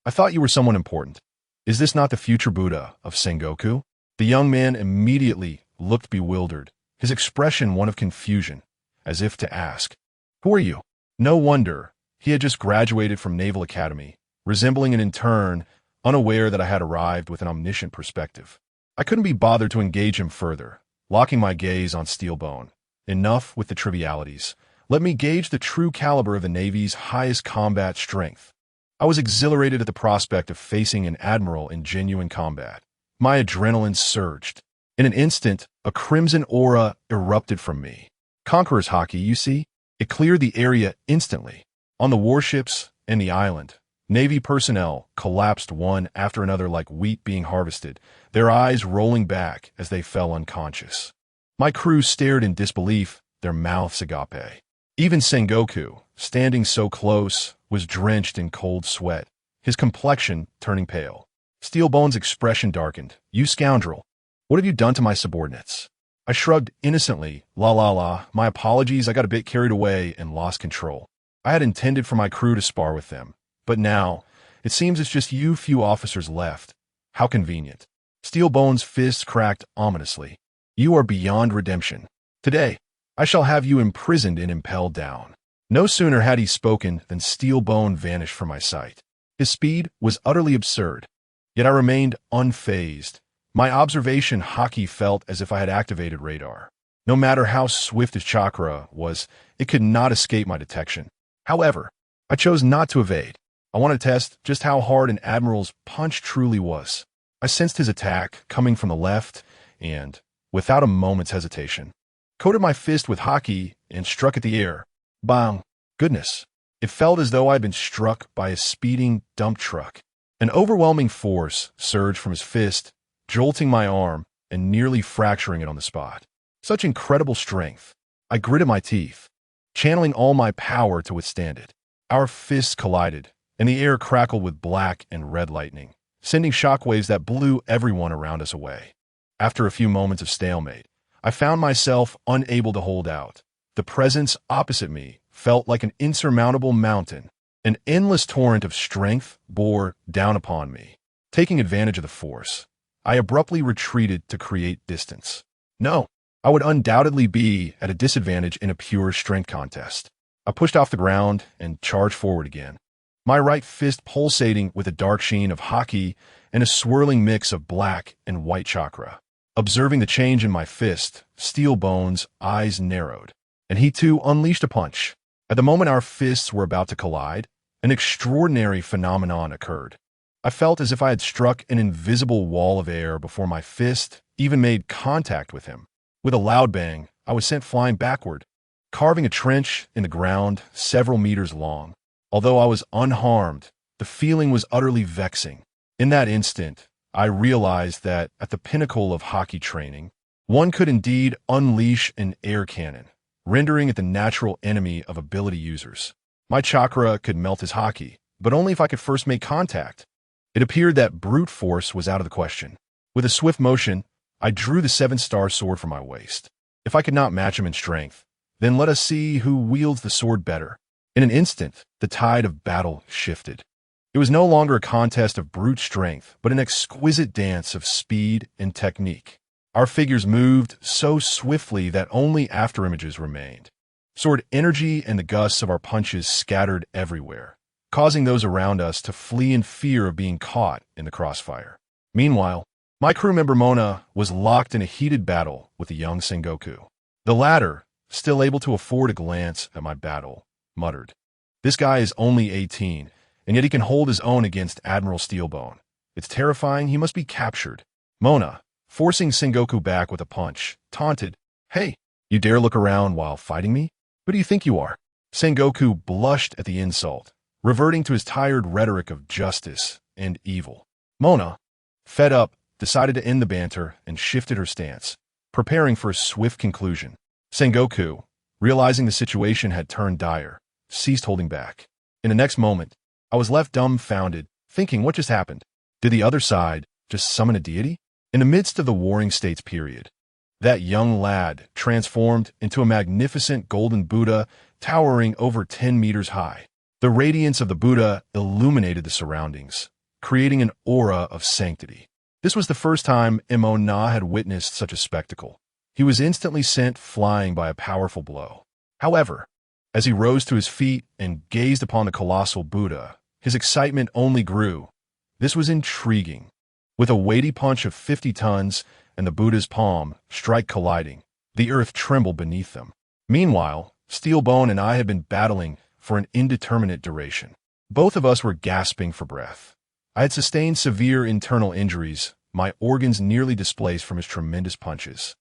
I thought you were someone important. Is this not the future Buddha of Sengoku? The young man immediately looked bewildered, his expression one of confusion, as if to ask, who are you? No wonder, he had just graduated from Naval Academy, resembling an intern, unaware that I had arrived with an omniscient perspective. I couldn't be bothered to engage him further, locking my gaze on Steelbone. Enough with the trivialities. Let me gauge the true caliber of the Navy's highest combat strength. I was exhilarated at the prospect of facing an admiral in genuine combat. My adrenaline surged. In an instant, a crimson aura erupted from me. Conqueror's Haki, you see? It cleared the area instantly. On the warships and the island, Navy personnel collapsed one after another like wheat being harvested, their eyes rolling back as they fell unconscious. My crew stared in disbelief, their mouths agape. Even Sengoku, standing so close, was drenched in cold sweat, his complexion turning pale. Steelbone's expression darkened. You scoundrel! What have you done to my subordinates? I shrugged innocently. La. My apologies, I got a bit carried away and lost control. I had intended for my crew to spar with them. But now, it seems it's just you few officers left. How convenient. Steelbone's fists cracked ominously. You are beyond redemption. Today, I shall have you imprisoned and impelled down. No sooner had he spoken than Steelbone vanished from my sight. His speed was utterly absurd, yet I remained unfazed. My observation Haki felt as if I had activated radar. No matter how swift his chakra was, it could not escape my detection. However, I chose not to evade. I wanted to test just how hard an admiral's punch truly was. I sensed his attack coming from the left and, without a moment's hesitation, coated my fist with Haki and struck at the air. Bang! Goodness! It felt as though I had been struck by a speeding dump truck. An overwhelming force surged from his fist, jolting my arm and nearly fracturing it on the spot. Such incredible strength. I gritted my teeth, channeling all my power to withstand it. Our fists collided, and the air crackled with black and red lightning, sending shockwaves that blew everyone around us away. After a few moments of stalemate, I found myself unable to hold out. The presence opposite me felt like an insurmountable mountain. An endless torrent of strength bore down upon me. Taking advantage of the force, I abruptly retreated to create distance. No, I would undoubtedly be at a disadvantage in a pure strength contest. I pushed off the ground and charged forward again, my right fist pulsating with a dark sheen of Haki and a swirling mix of black and white chakra. Observing the change in my fist, Steel Bone's eyes narrowed, and he too unleashed a punch. At the moment our fists were about to collide, an extraordinary phenomenon occurred. I felt as if I had struck an invisible wall of air before my fist even made contact with him. With a loud bang, I was sent flying backward, carving a trench in the ground several meters long. Although I was unharmed, the feeling was utterly vexing. In that instant, I realized that at the pinnacle of Haki training, one could indeed unleash an air cannon, rendering it the natural enemy of ability users. My chakra could melt his Haki, but only if I could first make contact. It appeared that brute force was out of the question. With a swift motion, I drew the 7-star sword from my waist. If I could not match him in strength, then let us see who wields the sword better. In an instant, the tide of battle shifted. It was no longer a contest of brute strength, but an exquisite dance of speed and technique. Our figures moved so swiftly that only afterimages remained. Sword energy and the gusts of our punches scattered everywhere, causing those around us to flee in fear of being caught in the crossfire. Meanwhile, my crew member Mona was locked in a heated battle with the young Sengoku. The latter, still able to afford a glance at my battle, muttered, "This guy is only 18, and yet he can hold his own against Admiral Steelbone. It's terrifying, he must be captured." Mona, forcing Sengoku back with a punch, taunted, "Hey, you dare look around while fighting me? Who do you think you are?" Sengoku blushed at the insult, reverting to his tired rhetoric of justice and evil. Mona, fed up, decided to end the banter and shifted her stance, preparing for a swift conclusion. Sengoku, realizing the situation had turned dire, ceased holding back. In the next moment, I was left dumbfounded, thinking what just happened. Did the other side just summon a deity? In the midst of the Warring States period, that young lad transformed into a magnificent golden Buddha towering over 10 meters high. The radiance of the Buddha illuminated the surroundings, creating an aura of sanctity. This was the first time Mona had witnessed such a spectacle. He was instantly sent flying by a powerful blow. However, as he rose to his feet and gazed upon the colossal Buddha, his excitement only grew. This was intriguing. With a weighty punch of 50 tons and the Buddha's palm strike colliding, the earth trembled beneath them. Meanwhile, Steelbone and I had been battling for an indeterminate duration. Both of us were gasping for breath. I had sustained severe internal injuries, my organs nearly displaced from his tremendous punches.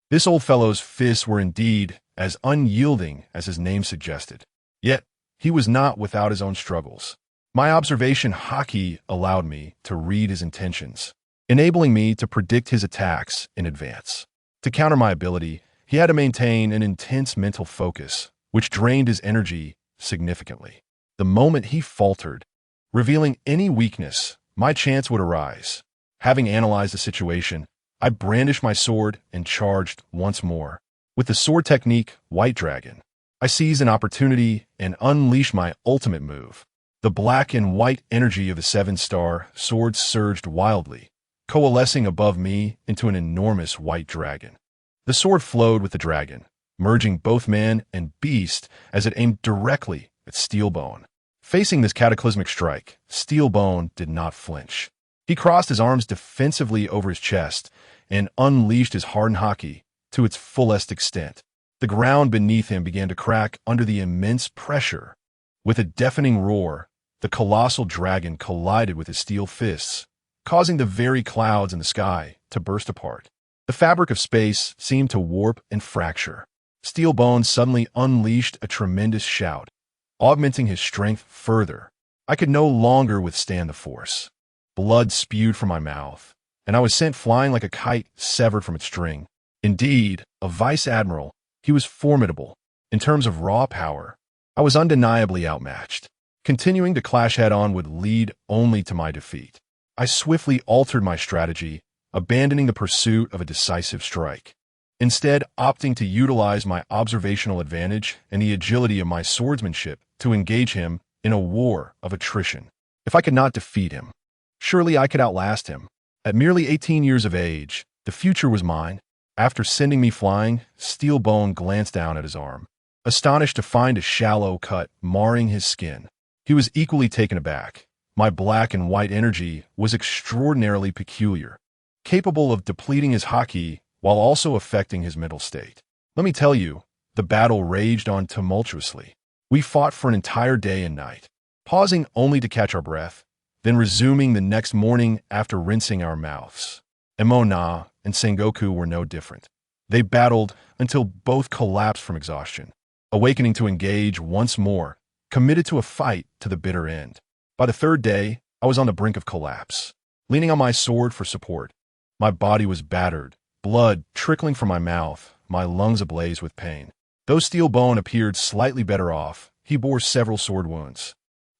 This old fellow's fists were indeed as unyielding as his name suggested. Yet, he was not without his own struggles. My observation Haki allowed me to read his intentions, enabling me to predict his attacks in advance. To counter my ability, he had to maintain an intense mental focus, which drained his energy significantly. The moment he faltered, revealing any weakness, my chance would arise. Having analyzed the situation, I brandished my sword and charged once more. With the sword technique, White Dragon, I seized an opportunity and unleashed my ultimate move. The black and white energy of the 7-star sword surged wildly, coalescing above me into an enormous white dragon. The sword flowed with the dragon, merging both man and beast as it aimed directly at Steelbone. Facing this cataclysmic strike, Steelbone did not flinch. He crossed his arms defensively over his chest and unleashed his hardened Haki to its fullest extent. The ground beneath him began to crack under the immense pressure. With a deafening roar, the colossal dragon collided with his steel fists, causing the very clouds in the sky to burst apart. The fabric of space seemed to warp and fracture. Steelbone suddenly unleashed a tremendous shout, augmenting his strength further. I could no longer withstand the force. Blood spewed from my mouth, and I was sent flying like a kite severed from its string. Indeed, a vice admiral, he was formidable. In terms of raw power, I was undeniably outmatched. Continuing to clash head-on would lead only to my defeat. I swiftly altered my strategy, abandoning the pursuit of a decisive strike. Instead, opting to utilize my observational advantage and the agility of my swordsmanship to engage him in a war of attrition. If I could not defeat him, surely I could outlast him. At merely 18 years of age, the future was mine. After sending me flying, Steelbone glanced down at his arm. astonished to find a shallow cut marring his skin. He was equally taken aback. My black and white energy was extraordinarily peculiar, capable of depleting his Haki while also affecting his mental state. Let me tell you, the battle raged on tumultuously. We fought for an entire day and night, pausing only to catch our breath, then resuming the next morning after rinsing our mouths. Emona and Sengoku were no different. They battled until both collapsed from exhaustion, awakening to engage once more, committed to a fight to the bitter end. By the third day, I was on the brink of collapse, leaning on my sword for support. My body was battered, blood trickling from my mouth, my lungs ablaze with pain. Though Steel Bone appeared slightly better off, he bore several sword wounds,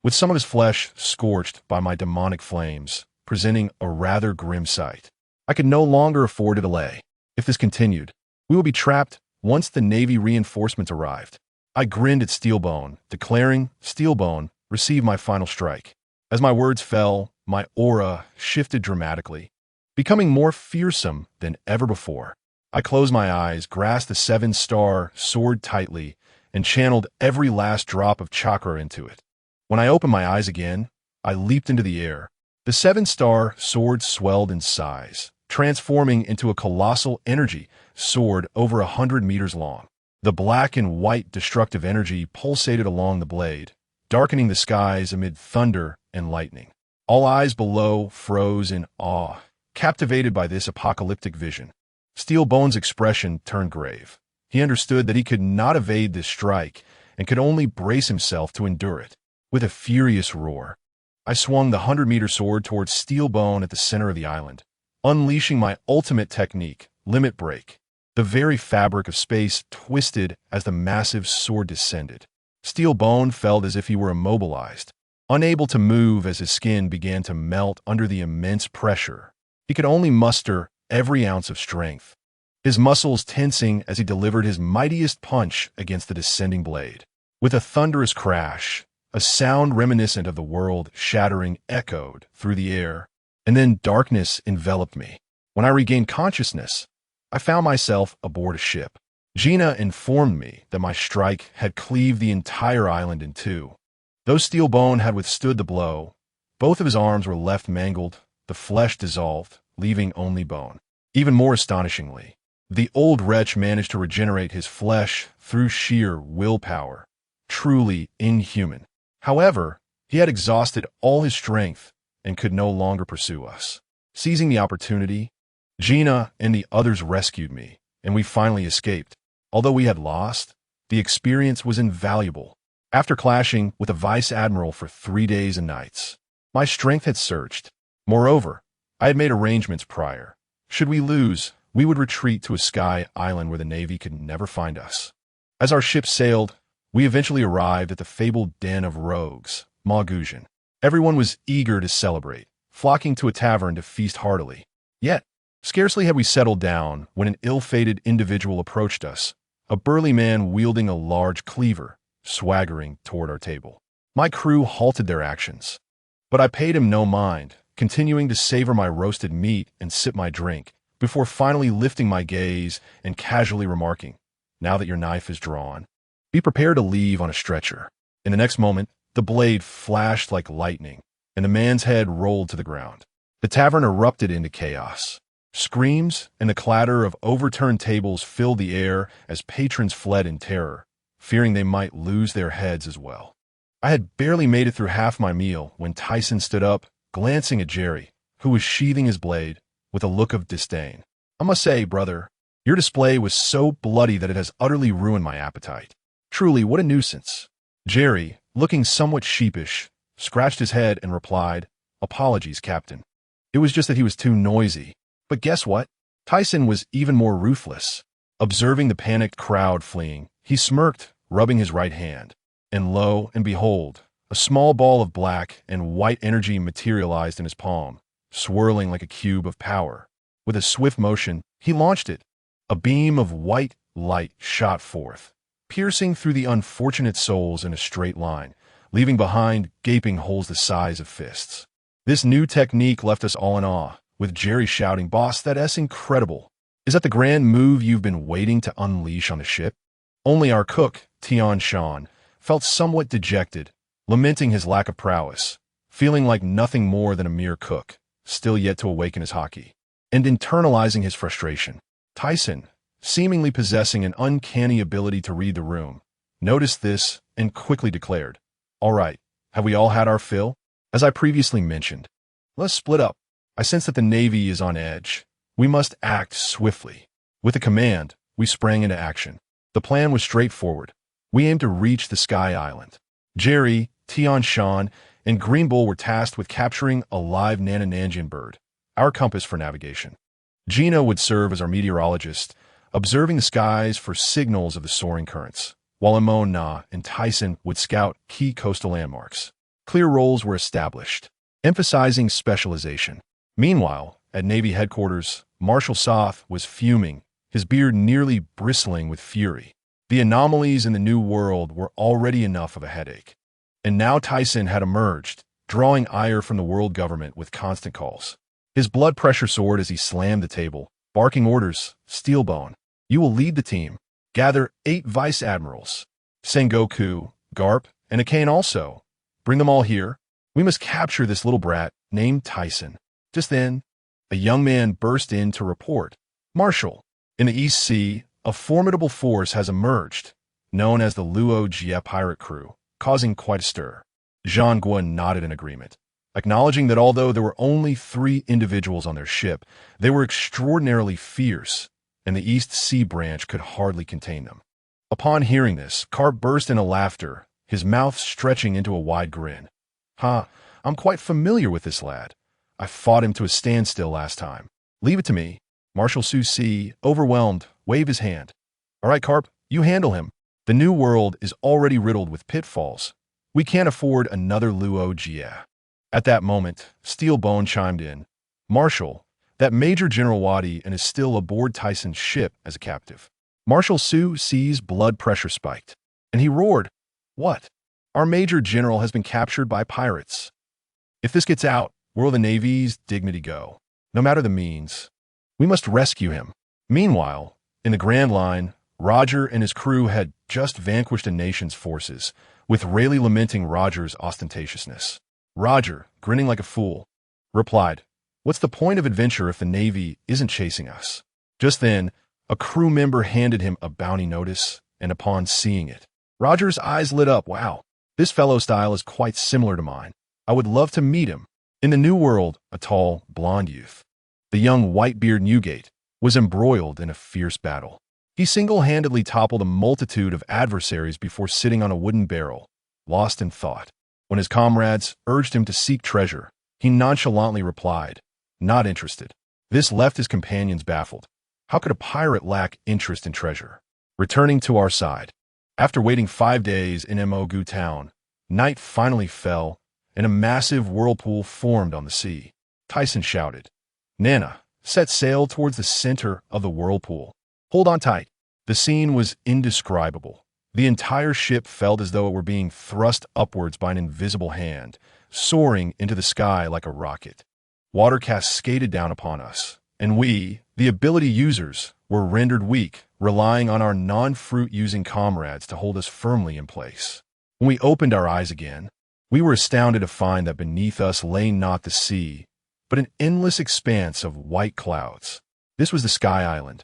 with some of his flesh scorched by my demonic flames, presenting a rather grim sight. I could no longer afford to delay. If this continued, we would be trapped once the Navy reinforcements arrived. I grinned at Steel Bone, declaring, "Steel Bone, receive my final strike." As my words fell, my aura shifted dramatically, becoming more fearsome than ever before. I closed my eyes, grasped the 7-star sword tightly, and channeled every last drop of chakra into it. When I opened my eyes again, I leaped into the air. The 7-star sword swelled in size, transforming into a colossal energy sword over 100 meters long. The black and white destructive energy pulsated along the blade, darkening the skies amid thunder and lightning. All eyes below froze in awe, captivated by this apocalyptic vision. Steel Bone's expression turned grave. He understood that he could not evade this strike and could only brace himself to endure it. With a furious roar, I swung the 100-meter sword towards Steel Bone at the center of the island, unleashing my ultimate technique, Limit Break. The very fabric of space twisted as the massive sword descended. Steel Bone felt as if he were immobilized, unable to move as his skin began to melt under the immense pressure. He could only muster every ounce of strength, his muscles tensing as he delivered his mightiest punch against the descending blade. With a thunderous crash, a sound reminiscent of the world shattering echoed through the air, and then darkness enveloped me. When I regained consciousness, I found myself aboard a ship. Gina informed me that my strike had cleaved the entire island in two. Though Steel Bone had withstood the blow, both of his arms were left mangled, the flesh dissolved, leaving only bone. Even more astonishingly, the old wretch managed to regenerate his flesh through sheer willpower. Truly inhuman. However, he had exhausted all his strength and could no longer pursue us. Seizing the opportunity, Gina and the others rescued me, and we finally escaped. Although we had lost, the experience was invaluable. After clashing with the Vice Admiral for 3 days and nights, my strength had surged. Moreover, I had made arrangements prior. Should we lose, we would retreat to a sky island where the Navy could never find us. As our ship sailed, we eventually arrived at the fabled den of rogues, Magusian. Everyone was eager to celebrate, flocking to a tavern to feast heartily. Yet, scarcely had we settled down when an ill-fated individual approached us, a burly man wielding a large cleaver, swaggering toward our table. My crew halted their actions, but I paid him no mind, continuing to savor my roasted meat and sip my drink, before finally lifting my gaze and casually remarking, "Now that your knife is drawn, be prepared to leave on a stretcher." In the next moment, the blade flashed like lightning, and the man's head rolled to the ground. The tavern erupted into chaos. Screams and the clatter of overturned tables filled the air as patrons fled in terror, fearing they might lose their heads as well. I had barely made it through half my meal when Tyson stood up, glancing at Jerry, who was sheathing his blade, with a look of disdain. "I must say, brother, your display was so bloody that it has utterly ruined my appetite. Truly, what a nuisance." Jerry, looking somewhat sheepish, scratched his head and replied, "Apologies, Captain. It was just that he was too noisy." But guess what? Tyson was even more ruthless. Observing the panicked crowd fleeing, he smirked, rubbing his right hand. And lo and behold, a small ball of black and white energy materialized in his palm, swirling like a cube of power. With a swift motion, he launched it. A beam of white light shot forth, piercing through the unfortunate souls in a straight line, leaving behind gaping holes the size of fists. This new technique left us all in awe, with Jerry shouting, "Boss, that's incredible. Is that the grand move you've been waiting to unleash on the ship?" Only our cook, Tian Shan, felt somewhat dejected, lamenting his lack of prowess, feeling like nothing more than a mere cook, still yet to awaken his Haki, and internalizing his frustration. Tyson, seemingly possessing an uncanny ability to read the room, noticed this and quickly declared, "All right, have we all had our fill? As I previously mentioned, let's split up. I sense that the Navy is on edge. We must act swiftly." With a command, we sprang into action. The plan was straightforward. We aimed to reach the Sky Island. Jerry, Tian Shan, and Green Bull were tasked with capturing a live Nananangian bird, our compass for navigation. Gina would serve as our meteorologist, observing the skies for signals of the soaring currents, while Na and Tyson would scout key coastal landmarks. Clear roles were established, emphasizing specialization. Meanwhile, at Navy headquarters, Marshal Soth was fuming, his beard nearly bristling with fury. The anomalies in the New World were already enough of a headache. And now Tyson had emerged, drawing ire from the world government with constant calls. His blood pressure soared as he slammed the table, barking orders. "Steelbone, you will lead the team. Gather 8 vice admirals. Sengoku, Garp, and a Kane also. Bring them all here. We must capture this little brat named Tyson." Just then, a young man burst in to report, "Marshal, in the East Sea, a formidable force has emerged, known as the Luo Jie pirate crew, causing quite a stir." Zhang Guan nodded in agreement, acknowledging that although there were only 3 individuals on their ship, they were extraordinarily fierce, and the East Sea branch could hardly contain them. Upon hearing this, Karp burst into laughter, his mouth stretching into a wide grin. I'm quite familiar with this lad. I fought him to a standstill last time. Leave it to me." Marshal Su Si, overwhelmed, waved his hand. "All right, Karp, you handle him. The New World is already riddled with pitfalls. We can't afford another Luo Jie." At that moment, Steelbone chimed in. "Marshal, that Major General Wadi and is still aboard Tyson's ship as a captive." Marshal Su Si's blood pressure spiked, and he roared, "What? Our Major General has been captured by pirates. If this gets out, where will the Navy's dignity go? No matter the means, we must rescue him." Meanwhile, in the Grand Line, Roger and his crew had just vanquished a nation's forces, with Rayleigh lamenting Roger's ostentatiousness. Roger, grinning like a fool, replied, "What's the point of adventure if the Navy isn't chasing us?" Just then, a crew member handed him a bounty notice, and upon seeing it, Roger's eyes lit up. "Wow, this fellow's style is quite similar to mine. I would love to meet him." In the New World, a tall, blond youth, the young Whitebeard Newgate, was embroiled in a fierce battle. He single-handedly toppled a multitude of adversaries before sitting on a wooden barrel, lost in thought. When his comrades urged him to seek treasure, he nonchalantly replied, "Not interested." This left his companions baffled. How could a pirate lack interest in treasure? Returning to our side, after waiting 5 days in Mogu town, night finally fell, and a massive whirlpool formed on the sea. Tyson shouted, "Nana, set sail towards the center of the whirlpool. Hold on tight." The scene was indescribable. The entire ship felt as though it were being thrust upwards by an invisible hand, soaring into the sky like a rocket. Water cascaded down upon us, and we, the ability users, were rendered weak, relying on our non-fruit-using comrades to hold us firmly in place. When we opened our eyes again, we were astounded to find that beneath us lay not the sea, but an endless expanse of white clouds. This was the Sky Island,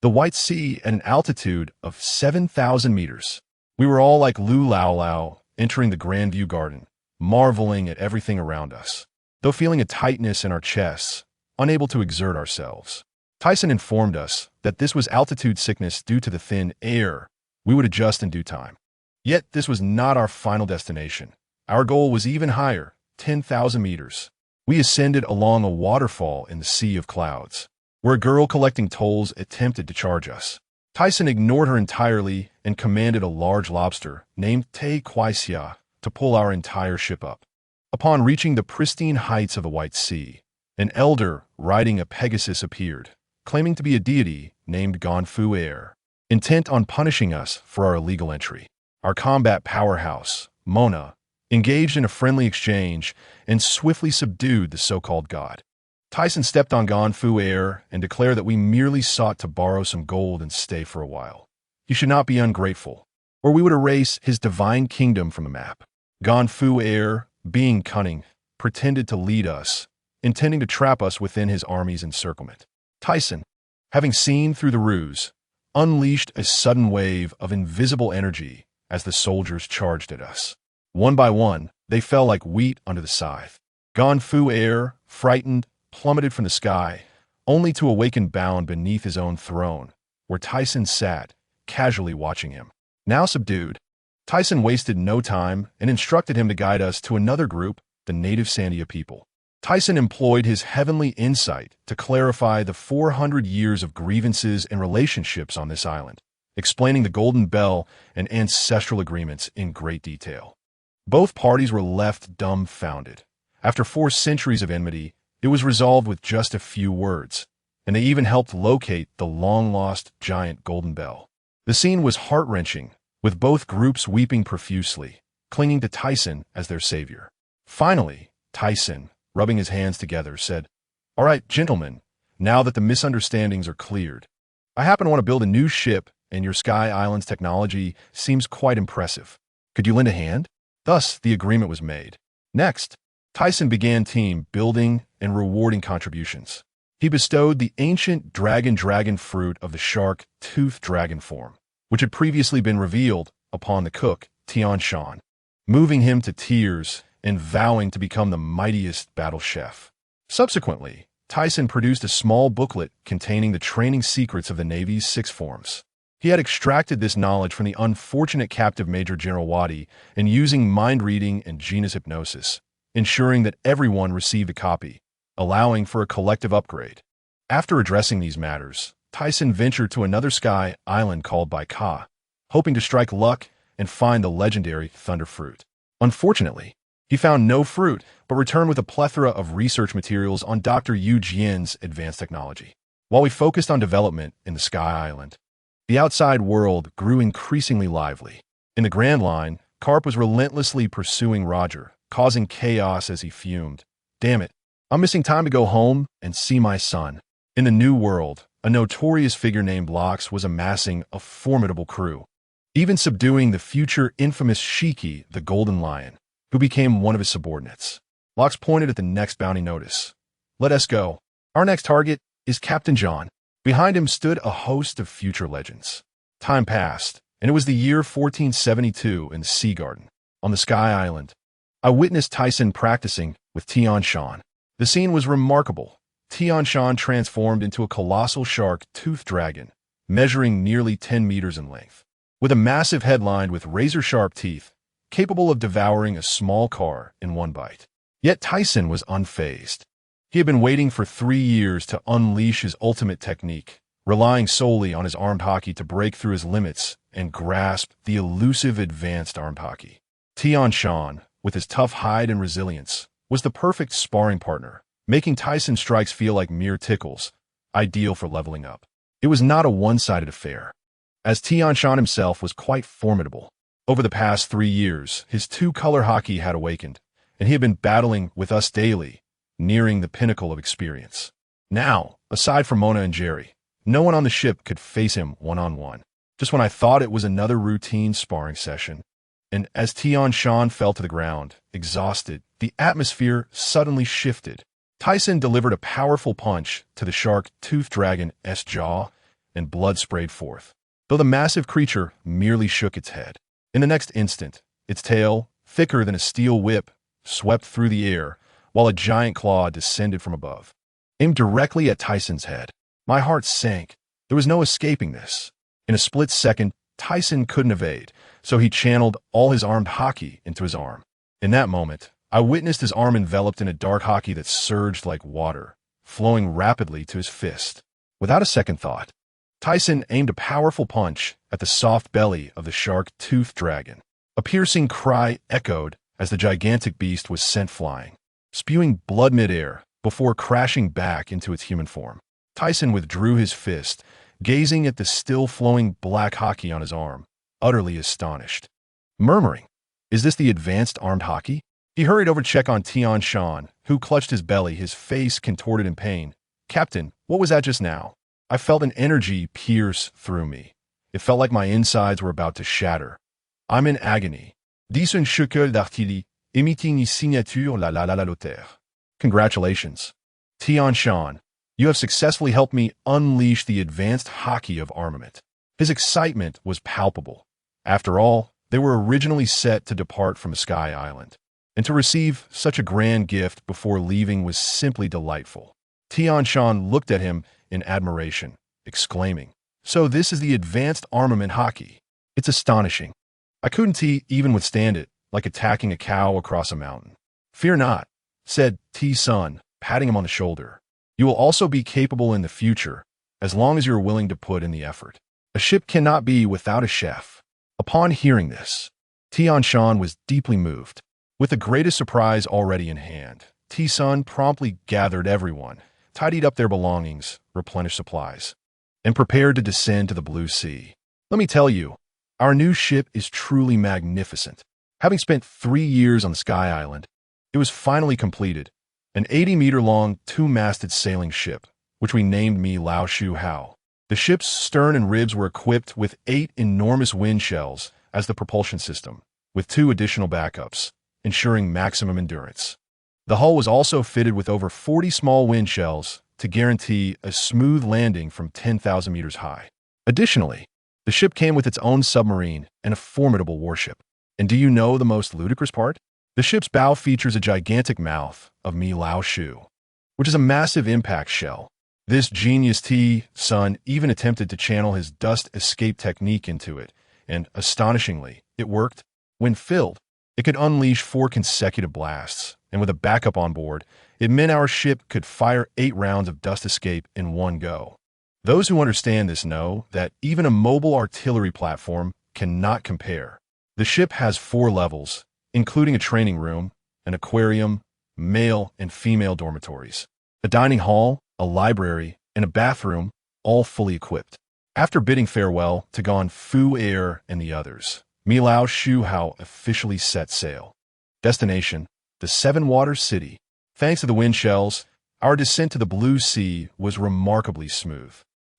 the White Sea at an altitude of 7,000 meters. We were all like Lu Lao Lao entering the Grand View Garden, marveling at everything around us, though feeling a tightness in our chests, unable to exert ourselves. Tyson informed us that this was altitude sickness due to the thin air. We would adjust in due time. Yet this was not our final destination. Our goal was even higher, 10,000 meters. We ascended along a waterfall in the sea of clouds, where a girl collecting tolls attempted to charge us. Tyson ignored her entirely and commanded a large lobster named Te Kwaisia to pull our entire ship up. Upon reaching the pristine heights of the White Sea, an elder riding a Pegasus appeared, claiming to be a deity named Gonfu Air, intent on punishing us for our illegal entry. Our combat powerhouse, Mona, engaged in a friendly exchange and swiftly subdued the so-called god. Tyson stepped on Gonfu Air and declared that we merely sought to borrow some gold and stay for a while. He should not be ungrateful, or we would erase his divine kingdom from the map. Ganfu Air, being cunning, pretended to lead us, intending to trap us within his army's encirclement. Tyson, having seen through the ruse, unleashed a sudden wave of invisible energy as the soldiers charged at us. One by one, they fell like wheat under the scythe. Ganfu Air, frightened, plummeted from the sky, only to awaken bound beneath his own throne, where Tyson sat, casually watching him. Now subdued, Tyson wasted no time and instructed him to guide us to another group, the native Sandia people. Tyson employed his heavenly insight to clarify the 400 years of grievances and relationships on this island, explaining the Golden Bell and ancestral agreements in great detail. Both parties were left dumbfounded. After 4 centuries of enmity, it was resolved with just a few words, and they even helped locate the long-lost giant Golden Bell. The scene was heart-wrenching, with both groups weeping profusely, clinging to Tyson as their savior. Finally, Tyson, rubbing his hands together, said, "All right, gentlemen, now that the misunderstandings are cleared, I happen to want to build a new ship, and your Sky Island's technology seems quite impressive. Could you lend a hand?" Thus, the agreement was made. Next, Tyson began team building and rewarding contributions. He bestowed the ancient dragon fruit of the shark-toothed dragon form, which had previously been revealed upon the cook, Tian Shan, moving him to tears and vowing to become the mightiest battle chef. Subsequently, Tyson produced a small booklet containing the training secrets of the Navy's 6 forms. He had extracted this knowledge from the unfortunate captive Major General Wadi and using mind reading and genus hypnosis, ensuring that everyone received a copy, allowing for a collective upgrade. After addressing these matters, Tyson ventured to another sky island called Baika, hoping to strike luck and find the legendary Thunder Fruit. Unfortunately, he found no fruit, but returned with a plethora of research materials on Dr. Yu Jian's advanced technology. While we focused on development in the Sky Island, the outside world grew increasingly lively. In the Grand Line, Carp was relentlessly pursuing Roger, causing chaos as he fumed. "Damn it, I'm missing time to go home and see my son." In the New World, a notorious figure named Lox was amassing a formidable crew, even subduing the future infamous Shiki, the Golden Lion, who became one of his subordinates. Lox pointed at the next bounty notice. "Let us go. Our next target is Captain John." Behind him stood a host of future legends. Time passed, and it was the year 1472 in the Sea Garden. On the Sky Island, I witnessed Tyson practicing with Tian Shan. The scene was remarkable. Tian Shan transformed into a colossal shark-toothed dragon, measuring nearly 10 meters in length, with a massive head lined with razor-sharp teeth, capable of devouring a small car in one bite. Yet Tyson was unfazed. He had been waiting for 3 years to unleash his ultimate technique, relying solely on his armed Haki to break through his limits and grasp the elusive advanced armed Haki. Tian Shan, with his tough hide and resilience, was the perfect sparring partner, making Tyson's strikes feel like mere tickles, ideal for leveling up. It was not a one-sided affair, as Tian Shan himself was quite formidable. Over the past 3 years, his 2-color Haki had awakened, and he had been battling with us daily, nearing the pinnacle of experience. Now, aside from Mona and Jerry, no one on the ship could face him one-on-one. Just when I thought it was another routine sparring session, and as Tian Shan fell to the ground, exhausted, the atmosphere suddenly shifted. Tyson delivered a powerful punch to the shark-toothed dragon's jaw, and blood sprayed forth, though the massive creature merely shook its head. In the next instant, its tail, thicker than a steel whip, swept through the air, while a giant claw descended from above, aimed directly at Tyson's head. My heart sank. There was no escaping this. In a split second, Tyson couldn't evade, so he channeled all his armed Haki into his arm. In that moment, I witnessed his arm enveloped in a dark Haki that surged like water, flowing rapidly to his fist. Without a second thought, Tyson aimed a powerful punch at the soft belly of the shark-toothed dragon. A piercing cry echoed as the gigantic beast was sent flying, spewing blood mid-air before crashing back into its human form. Tyson withdrew his fist, gazing at the still-flowing black Haki on his arm, utterly astonished. Murmuring, "Is this the advanced armed Haki?" He hurried over to check on Tian Shan, who clutched his belly, his face contorted in pain. "Captain, what was that just now?" I felt an energy pierce through me, It felt like my insides were about to shatter. I'm in agony. Dis un choc d'artillerie, émitting une signature la lotaire. Congratulations. Tian Shan, you have successfully helped me unleash the advanced Haki of armament. His excitement was palpable. After all, they were originally set to depart from a sky island, and to receive such a grand gift before leaving was simply delightful. Tian Shan looked at him in admiration, exclaiming, "So this is the advanced armament Haki. It's astonishing. I couldn't even withstand it, like attacking a cow across a mountain." "Fear not," said T-Sun, patting him on the shoulder. "You will also be capable in the future, as long as you are willing to put in the effort. A ship cannot be without a chef." Upon hearing this, Tian Shan was deeply moved. With the greatest surprise already in hand, T-Sun promptly gathered everyone, tidied up their belongings, replenished supplies, and prepared to descend to the blue sea. Let me tell you, our new ship is truly magnificent. Having spent 3 years on the Sky Island, it was finally completed, an 80-meter-long, 2-masted sailing ship, which we named Mi Lao Shu Hao. The ship's stern and ribs were equipped with 8 enormous wind shells as the propulsion system, with 2 additional backups, ensuring maximum endurance. The hull was also fitted with over 40 small wind shells to guarantee a smooth landing from 10,000 meters high. Additionally, the ship came with its own submarine and a formidable warship. And do you know the most ludicrous part? The ship's bow features a gigantic mouth of Mi Lao Shu, which is a massive impact shell. This genius T-Sun even attempted to channel his dust escape technique into it, and astonishingly, it worked. When filled, it could unleash 4 consecutive blasts, and with a backup on board, it meant our ship could fire 8 rounds of dust escape in one go. Those who understand this know that even a mobile artillery platform cannot compare. The ship has 4 levels, including a training room, an aquarium, male and female dormitories, a dining hall, a library, and a bathroom, all fully equipped. After bidding farewell to Gon Fu Air and the others, Mi Lao Shu Hao officially set sail. Destination, the 7-Water City. Thanks to the wind shells, our descent to the blue sea was remarkably smooth.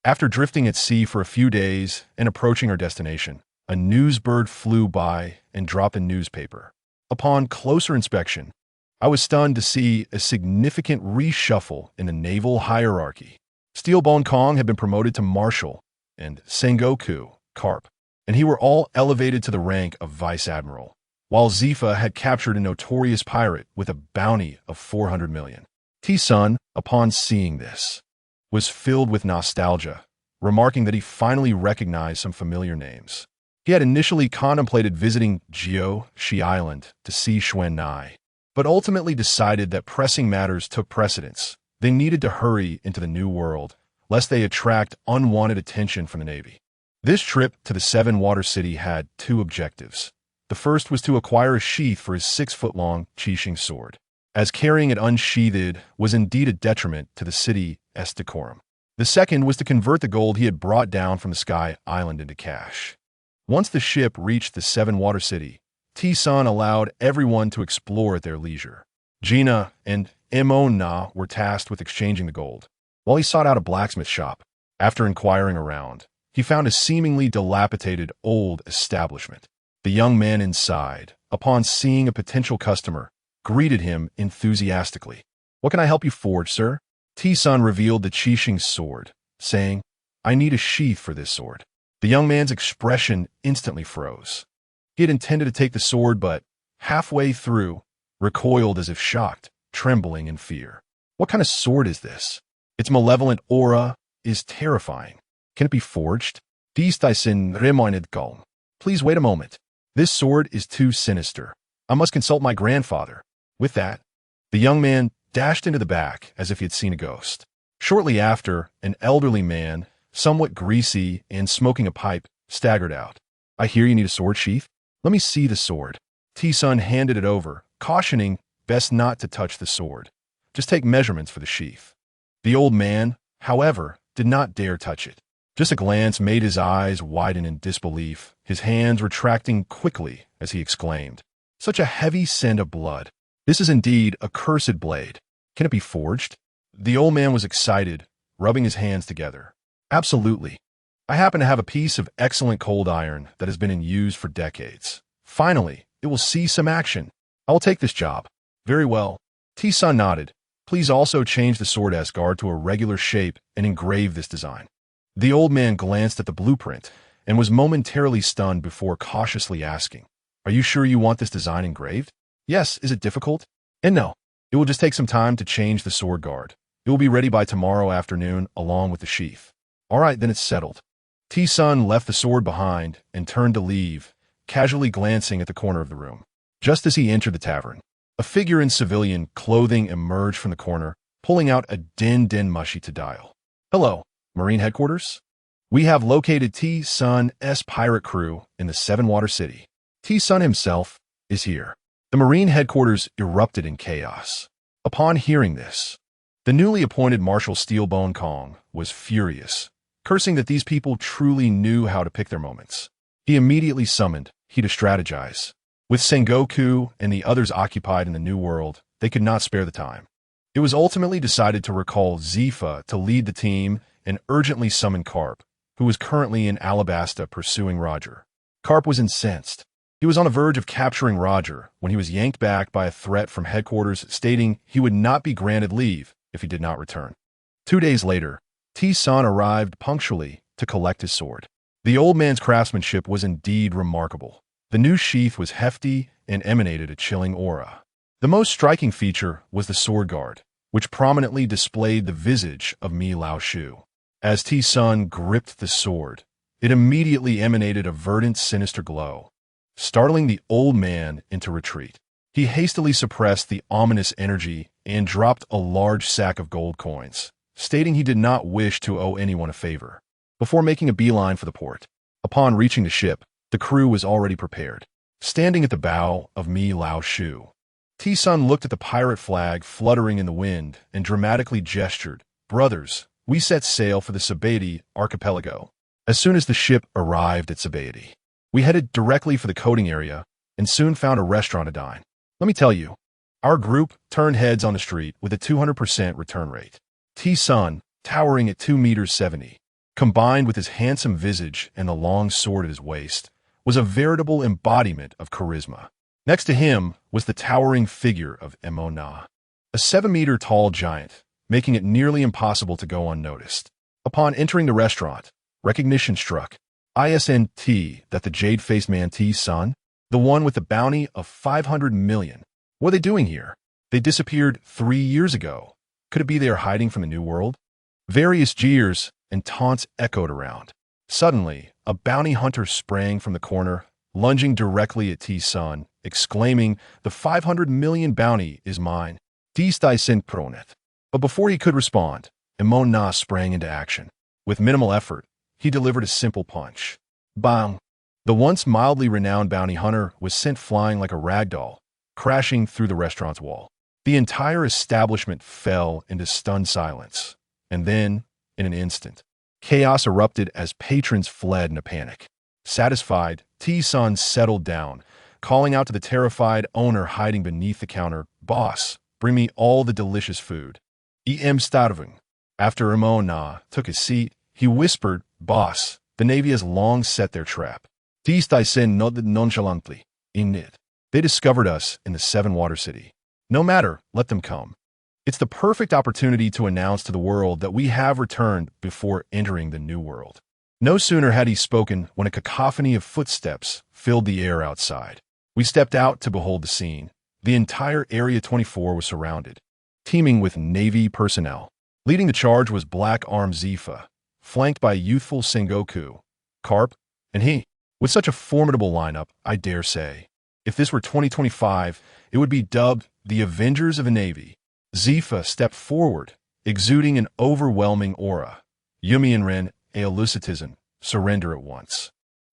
After drifting at sea for a few days and approaching our destination, a newsbird flew by and dropped a newspaper. Upon closer inspection, I was stunned to see a significant reshuffle in the naval hierarchy. Steel Bone Kong had been promoted to Marshal, and Sengoku, Carp, and he were all elevated to the rank of Vice Admiral, while Zifa had captured a notorious pirate with a bounty of 400 million. T-Sun, upon seeing this, was filled with nostalgia, remarking that he finally recognized some familiar names. He had initially contemplated visiting Jiao Shi Island to see Xuan Nai, but ultimately decided that pressing matters took precedence. They needed to hurry into the new world, lest they attract unwanted attention from the Navy. This trip to the 7-Water City had 2 objectives. The first was to acquire a sheath for his 6-foot-long Qixing sword, as carrying it unsheathed was indeed a detriment to the city's decorum. The second was to convert the gold he had brought down from the Sky Island into cash. Once the ship reached the 7-Water City, T-Sun allowed everyone to explore at their leisure. Gina and Mo-Na were tasked with exchanging the gold, while he sought out a blacksmith shop. After inquiring around, he found a seemingly dilapidated old establishment. The young man inside, upon seeing a potential customer, greeted him enthusiastically. "What can I help you forge, sir?" T-Sun revealed the Qixing sword, saying, "I need a sheath for this sword." The young man's expression instantly froze. He had intended to take the sword, but halfway through, recoiled as if shocked, trembling in fear. "What kind of sword is this? Its malevolent aura is terrifying. Can it be forged?" "Distyson reminded Gulm. Please wait a moment. This sword is too sinister. I must consult my grandfather." With that, the young man dashed into the back as if he had seen a ghost. Shortly after, an elderly man, somewhat greasy and smoking a pipe, staggered out. "I hear you need a sword sheath. Let me see the sword." T-Sun handed it over, cautioning best not to touch the sword. Just take measurements for the sheath. The old man, however, did not dare touch it. Just a glance made his eyes widen in disbelief, his hands retracting quickly as he exclaimed, "Such a heavy scent of blood. This is indeed a cursed blade. Can it be forged?" The old man was excited, rubbing his hands together. "Absolutely. I happen to have a piece of excellent cold iron that has been in use for decades. Finally, it will see some action. I will take this job. Very well. T-Sun nodded. Please also change the sword S-guard to a regular shape and engrave this design. The old man glanced at the blueprint and was momentarily stunned before cautiously asking, Are you sure you want this design engraved? Yes, is it difficult? And no, it will just take some time to change the sword guard. It will be ready by tomorrow afternoon along with the sheath. All right, then it's settled. T-Sun left the sword behind and turned to leave, casually glancing at the corner of the room. Just as he entered the tavern, a figure in civilian clothing emerged from the corner, pulling out a din mushy to dial. Hello, Marine Headquarters? We have located T-Sun's pirate crew in the Seven Water City. T-Sun himself is here. The Marine Headquarters erupted in chaos. Upon hearing this, the newly appointed Marshal Steelbone Kong was furious, cursing that these people truly knew how to pick their moments. He immediately summoned He to strategize. With Sengoku and the others occupied in the New World, they could not spare the time. It was ultimately decided to recall Zifa to lead the team and urgently summon Carp, who was currently in Alabasta pursuing Roger. Carp was incensed. He was on the verge of capturing Roger when he was yanked back by a threat from headquarters stating he would not be granted leave if he did not return. 2 days later, T-Sun arrived punctually to collect his sword. The old man's craftsmanship was indeed remarkable. The new sheath was hefty and emanated a chilling aura. The most striking feature was the sword guard, which prominently displayed the visage of Mi Lao Shu. As T-Sun gripped the sword, it immediately emanated a verdant, sinister glow, startling the old man into retreat. He hastily suppressed the ominous energy and dropped a large sack of gold coins, stating he did not wish to owe anyone a favor, before making a beeline for the port. Upon reaching the ship, the crew was already prepared. Standing at the bow of Mi Lao Shu, T-Sun looked at the pirate flag fluttering in the wind and dramatically gestured, Brothers, we set sail for the Sabaody archipelago. As soon as the ship arrived at Sabaody, we headed directly for the coating area and soon found a restaurant to dine. Let me tell you, our group turned heads on the street with a 200% return rate. T-Sun, towering at 2 meters 70, combined with his handsome visage and the long sword at his waist, was a veritable embodiment of charisma. Next to him was the towering figure of Emona, a 7-meter-tall giant, making it nearly impossible to go unnoticed. Upon entering the restaurant, recognition struck. ISNT that the jade-faced man T-Sun, the one with the bounty of 500 million. What are they doing here? They disappeared 3 years ago. Could it be they are hiding from the New World? Various jeers and taunts echoed around. Suddenly, a bounty hunter sprang from the corner, lunging directly at T-Sun, exclaiming, The 500 million bounty is mine. T-Sun pronet. But before he could respond, Emona sprang into action. With minimal effort, he delivered a simple punch. Bang! The once mildly renowned bounty hunter was sent flying like a rag doll, crashing through the restaurant's wall. The entire establishment fell into stunned silence. And then, in an instant, chaos erupted as patrons fled in a panic. Satisfied, T-Sun settled down, calling out to the terrified owner hiding beneath the counter, Boss, bring me all the delicious food. I'm starving. After Emona took his seat, he whispered, Boss, the Navy has long set their trap. T-Sun nodded nonchalantly. Innate. They discovered us in the Seven Water City. No matter, let them come. It's the perfect opportunity to announce to the world that we have returned before entering the New World. No sooner had he spoken when a cacophony of footsteps filled the air outside. We stepped out to behold the scene. The entire Area 24 was surrounded, teeming with Navy personnel. Leading the charge was Black Arm Zifa, flanked by youthful Sengoku, Carp, and he. With such a formidable lineup, I dare say, if this were 2025, it would be dubbed the Avengers of the Navy. Zifa stepped forward, exuding an overwhelming aura. Yumi and Ren, Aeolucitism, surrender at once.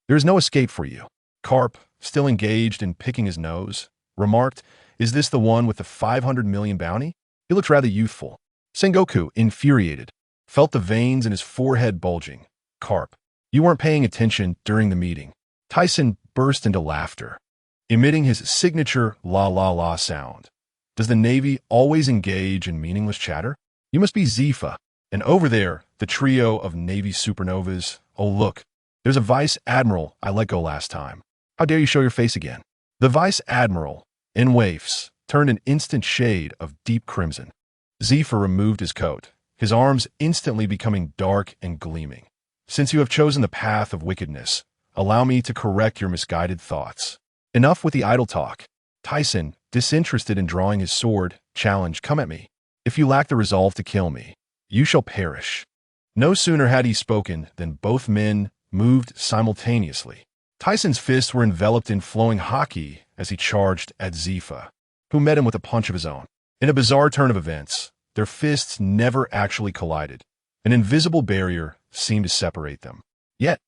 There is no escape for you. Carp, still engaged in picking his nose, remarked, Is this the one with the 500 million bounty? He looks rather youthful. Sengoku, infuriated, felt the veins in his forehead bulging. Carp, you weren't paying attention during the meeting. Tyson burst into laughter, emitting his signature la sound. Does the Navy always engage in meaningless chatter? You must be Zifa. And over there, the trio of Navy supernovas. Oh, look, there's a Vice Admiral I let go last time. How dare you show your face again? The Vice Admiral, in waifs, turned an instant shade of deep crimson. Zephyr removed his coat, his arms instantly becoming dark and gleaming. Since you have chosen the path of wickedness, allow me to correct your misguided thoughts. Enough with the idle talk. Tyson, disinterested in drawing his sword, challenged, "Come at me. If you lack the resolve to kill me, you shall perish." No sooner had he spoken than both men moved simultaneously. Tyson's fists were enveloped in flowing Haki as he charged at Zephyr, who met him with a punch of his own. In a bizarre turn of events, their fists never actually collided. An invisible barrier seemed to separate them. Yet,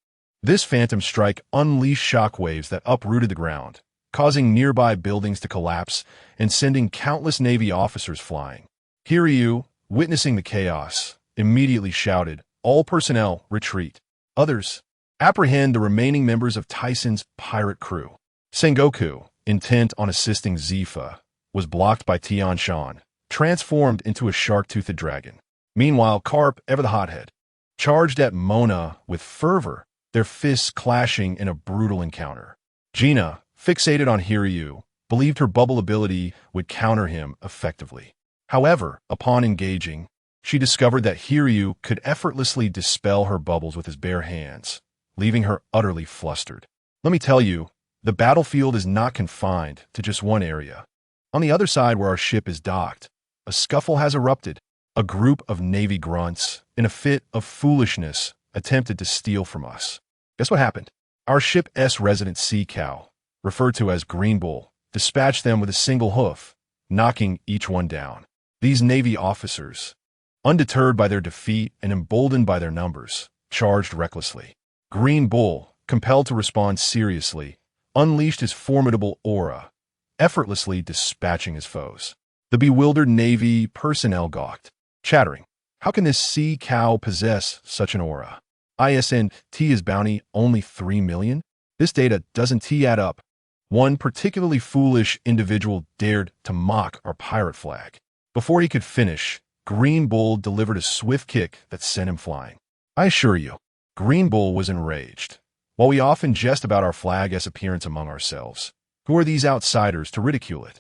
this phantom strike unleashed shockwaves that uprooted the ground, causing nearby buildings to collapse and sending countless Navy officers flying. Hiryu, witnessing the chaos, immediately shouted, "All personnel, retreat. Others, apprehend the remaining members of Tyson's pirate crew." Sengoku, intent on assisting Zephyr, was blocked by Tianshan, transformed into a shark-toothed dragon. Meanwhile, Carp, ever the hothead, charged at Mona with fervor, their fists clashing in a brutal encounter. Gina, fixated on Hiryu, believed her bubble ability would counter him effectively. However, upon engaging, she discovered that Hiryu could effortlessly dispel her bubbles with his bare hands, leaving her utterly flustered. Let me tell you, the battlefield is not confined to just one area. On the other side where our ship is docked, a scuffle has erupted. A group of Navy grunts, in a fit of foolishness, attempted to steal from us. Guess what happened? Our ship's resident sea cow, referred to as Green Bull, dispatched them with a single hoof, knocking each one down. These Navy officers, undeterred by their defeat and emboldened by their numbers, charged recklessly. Green Bull, compelled to respond seriously, unleashed his formidable aura, effortlessly dispatching his foes. The bewildered Navy personnel gawked, chattering, "How can this sea cow possess such an aura? Isn't his bounty only 3 million? This data doesn't add up." One particularly foolish individual dared to mock our pirate flag. Before he could finish, Green Bull delivered a swift kick that sent him flying. I assure you, Green Bull was enraged. While we often jest about our flag's appearance among ourselves, who are these outsiders to ridicule it?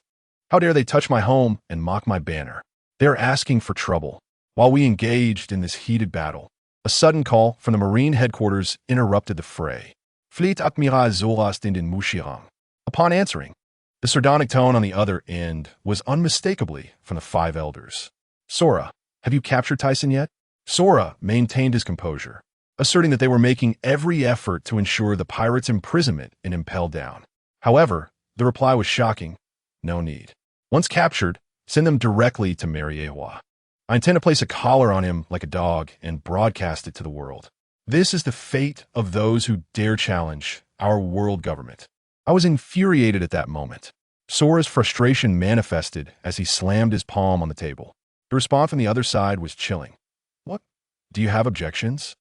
How dare they touch my home and mock my banner? They are asking for trouble. While we engaged in this heated battle, a sudden call from the Marine headquarters interrupted the fray. "Fleet Admiral Zorast in den Mushirang." Upon answering, the sardonic tone on the other end was unmistakably from the five elders. "Sora, have you captured Tyson yet?" Sora maintained his composure, asserting that they were making every effort to ensure the pirate's imprisonment and impelled down. However, the reply was shocking. "No need. Once captured, send them directly to Mariewa. I intend to place a collar on him like a dog and broadcast it to the world. This is the fate of those who dare challenge our world government." I was infuriated at that moment. Sora's frustration manifested as he slammed his palm on the table. The response from the other side was chilling. "What? Do you have objections?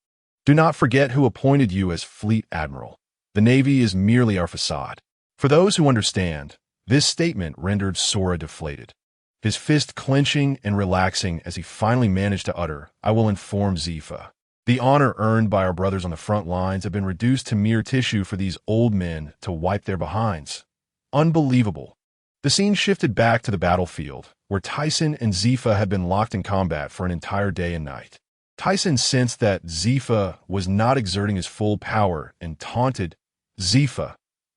Do not forget who appointed you as Fleet Admiral. The Navy is merely our facade." For those who understand, this statement rendered Sora deflated, his fist clenching and relaxing as he finally managed to utter, "I will inform Zephyr. The honor earned by our brothers on the front lines have been reduced to mere tissue for these old men to wipe their behinds." Unbelievable. The scene shifted back to the battlefield, where Tyson and Zephyr had been locked in combat for an entire day and night. Tyson sensed that Zephyr was not exerting his full power and taunted, "Zephyr,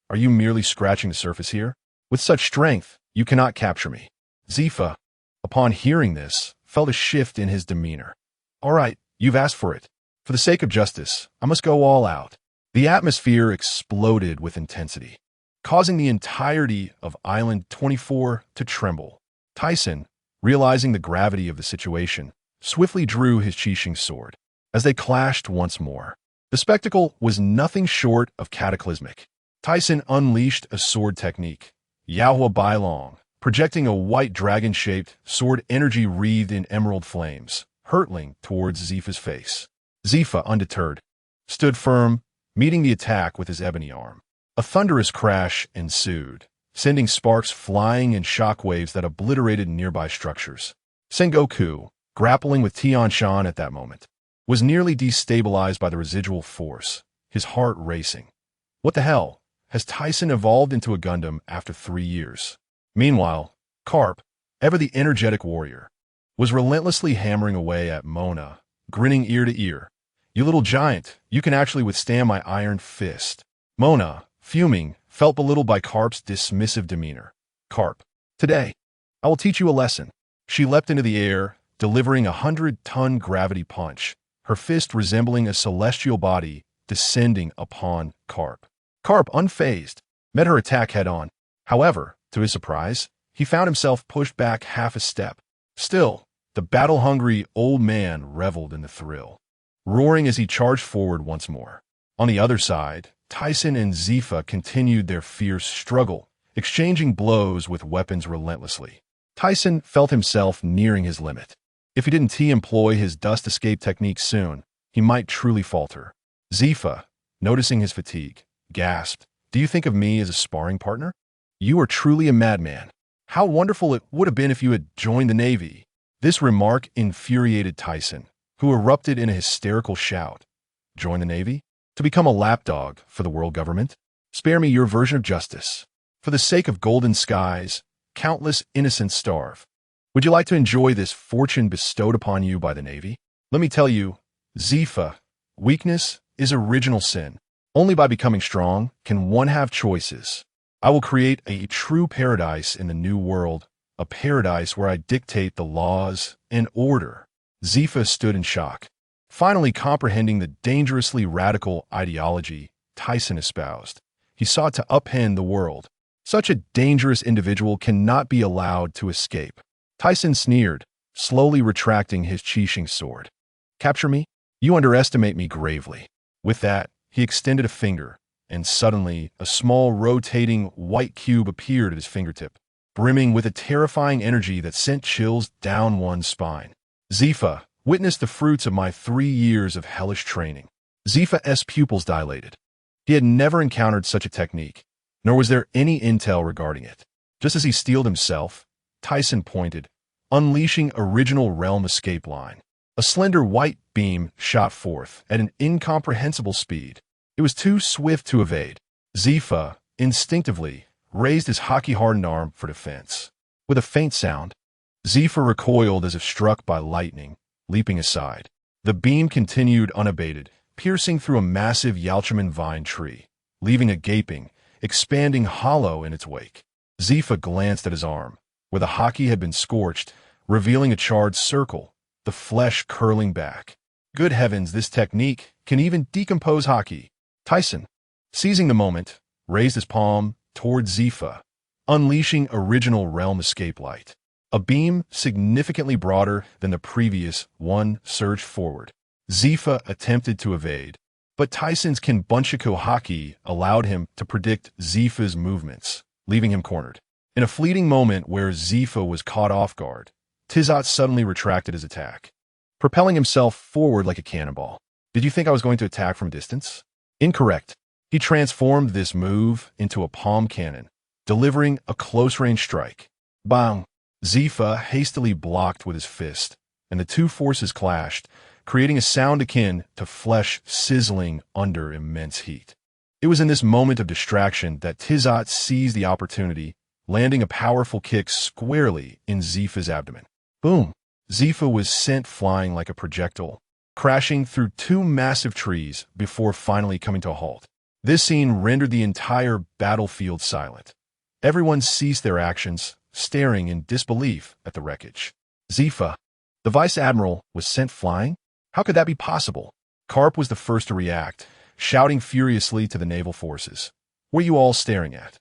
are you merely scratching the surface here? With such strength, you cannot capture me." Zephyr, upon hearing this, felt a shift in his demeanor. "All right, you've asked for it. For the sake of justice, I must go all out." The atmosphere exploded with intensity, causing the entirety of Island 24 to tremble. Tyson, realizing the gravity of the situation, swiftly drew his Qixing sword. As they clashed once more, the spectacle was nothing short of cataclysmic. Tyson unleashed a sword technique, Yahua Bailong, projecting a white dragon-shaped sword energy wreathed in emerald flames, hurtling towards Zephyr's face. Zephyr, undeterred, stood firm, meeting the attack with his ebony arm. A thunderous crash ensued, sending sparks flying in shockwaves that obliterated nearby structures. Sengoku, grappling with Tian Shan at that moment, was nearly destabilized by the residual force, his heart racing. What the hell? Has Tyson evolved into a Gundam after 3 years? Meanwhile, Carp, ever the energetic warrior, was relentlessly hammering away at Mona, grinning ear to ear. You little giant, you can actually withstand my iron fist. Mona, fuming, felt belittled by Carp's dismissive demeanor. Carp, today, I will teach you a lesson. She leapt into the air, delivering a 100-ton gravity punch, her fist resembling a celestial body descending upon Carp. Carp, unfazed, met her attack head-on. However, to his surprise, he found himself pushed back half a step. Still, the battle-hungry old man reveled in the thrill, roaring as he charged forward once more. On the other side, Tyson and Zifa continued their fierce struggle, exchanging blows with weapons relentlessly. Tyson felt himself nearing his limit. If he didn't employ his dust escape technique soon, he might truly falter. Zifa, noticing his fatigue, gasped, "Do you think of me as a sparring partner? You are truly a madman. How wonderful it would have been if you had joined the Navy." This remark infuriated Tyson, who erupted in a hysterical shout. Join the Navy? To become a lapdog for the world government? Spare me your version of justice. For the sake of golden skies, countless innocents starve. Would you like to enjoy this fortune bestowed upon you by the Navy? Let me tell you, Zifa, weakness is original sin. Only by becoming strong can one have choices. I will create a true paradise in the new world, a paradise where I dictate the laws and order. Zifa stood in shock, finally comprehending the dangerously radical ideology Tyson espoused. He sought to upend the world. Such a dangerous individual cannot be allowed to escape. Tyson sneered, slowly retracting his Qixing sword. Capture me? You underestimate me gravely. With that, he extended a finger, and suddenly a small rotating white cube appeared at his fingertip, brimming with a terrifying energy that sent chills down one's spine. Zifa witnessed the fruits of my 3 years of hellish training. Zifa's pupils dilated. He had never encountered such a technique, nor was there any intel regarding it. Just as he steeled himself, Tyson pointed, unleashing original realm escape line. A slender white beam shot forth at an incomprehensible speed. It was too swift to evade. Zifa, instinctively, raised his Haki-hardened arm for defense. With a faint sound, Zifa recoiled as if struck by lightning, leaping aside. The beam continued unabated, piercing through a massive Yalchaman vine tree, leaving a gaping, expanding hollow in its wake. Zifa glanced at his arm, where the Haki had been scorched, revealing a charred circle, the flesh curling back. Good heavens, this technique can even decompose Haki. Tyson, seizing the moment, raised his palm toward Zifa, unleashing original realm escape light. A beam significantly broader than the previous one surged forward. Zifa attempted to evade, but Tyson's Kinbunchaku Haki allowed him to predict Zifa's movements, leaving him cornered. In a fleeting moment where Zifa was caught off guard, Tizat suddenly retracted his attack, propelling himself forward like a cannonball. Did you think I was going to attack from distance? Incorrect. He transformed this move into a palm cannon, delivering a close-range strike. Bang! Zifa hastily blocked with his fist, and the two forces clashed, creating a sound akin to flesh sizzling under immense heat. It was in this moment of distraction that Tizat seized the opportunity, landing a powerful kick squarely in Zifa's abdomen. Boom! Zifa was sent flying like a projectile, crashing through 2 massive trees before finally coming to a halt. This scene rendered the entire battlefield silent. Everyone ceased their actions, staring in disbelief at the wreckage. Zifa, the vice admiral, was sent flying? How could that be possible? Carp was the first to react, shouting furiously to the naval forces. What are you all staring at?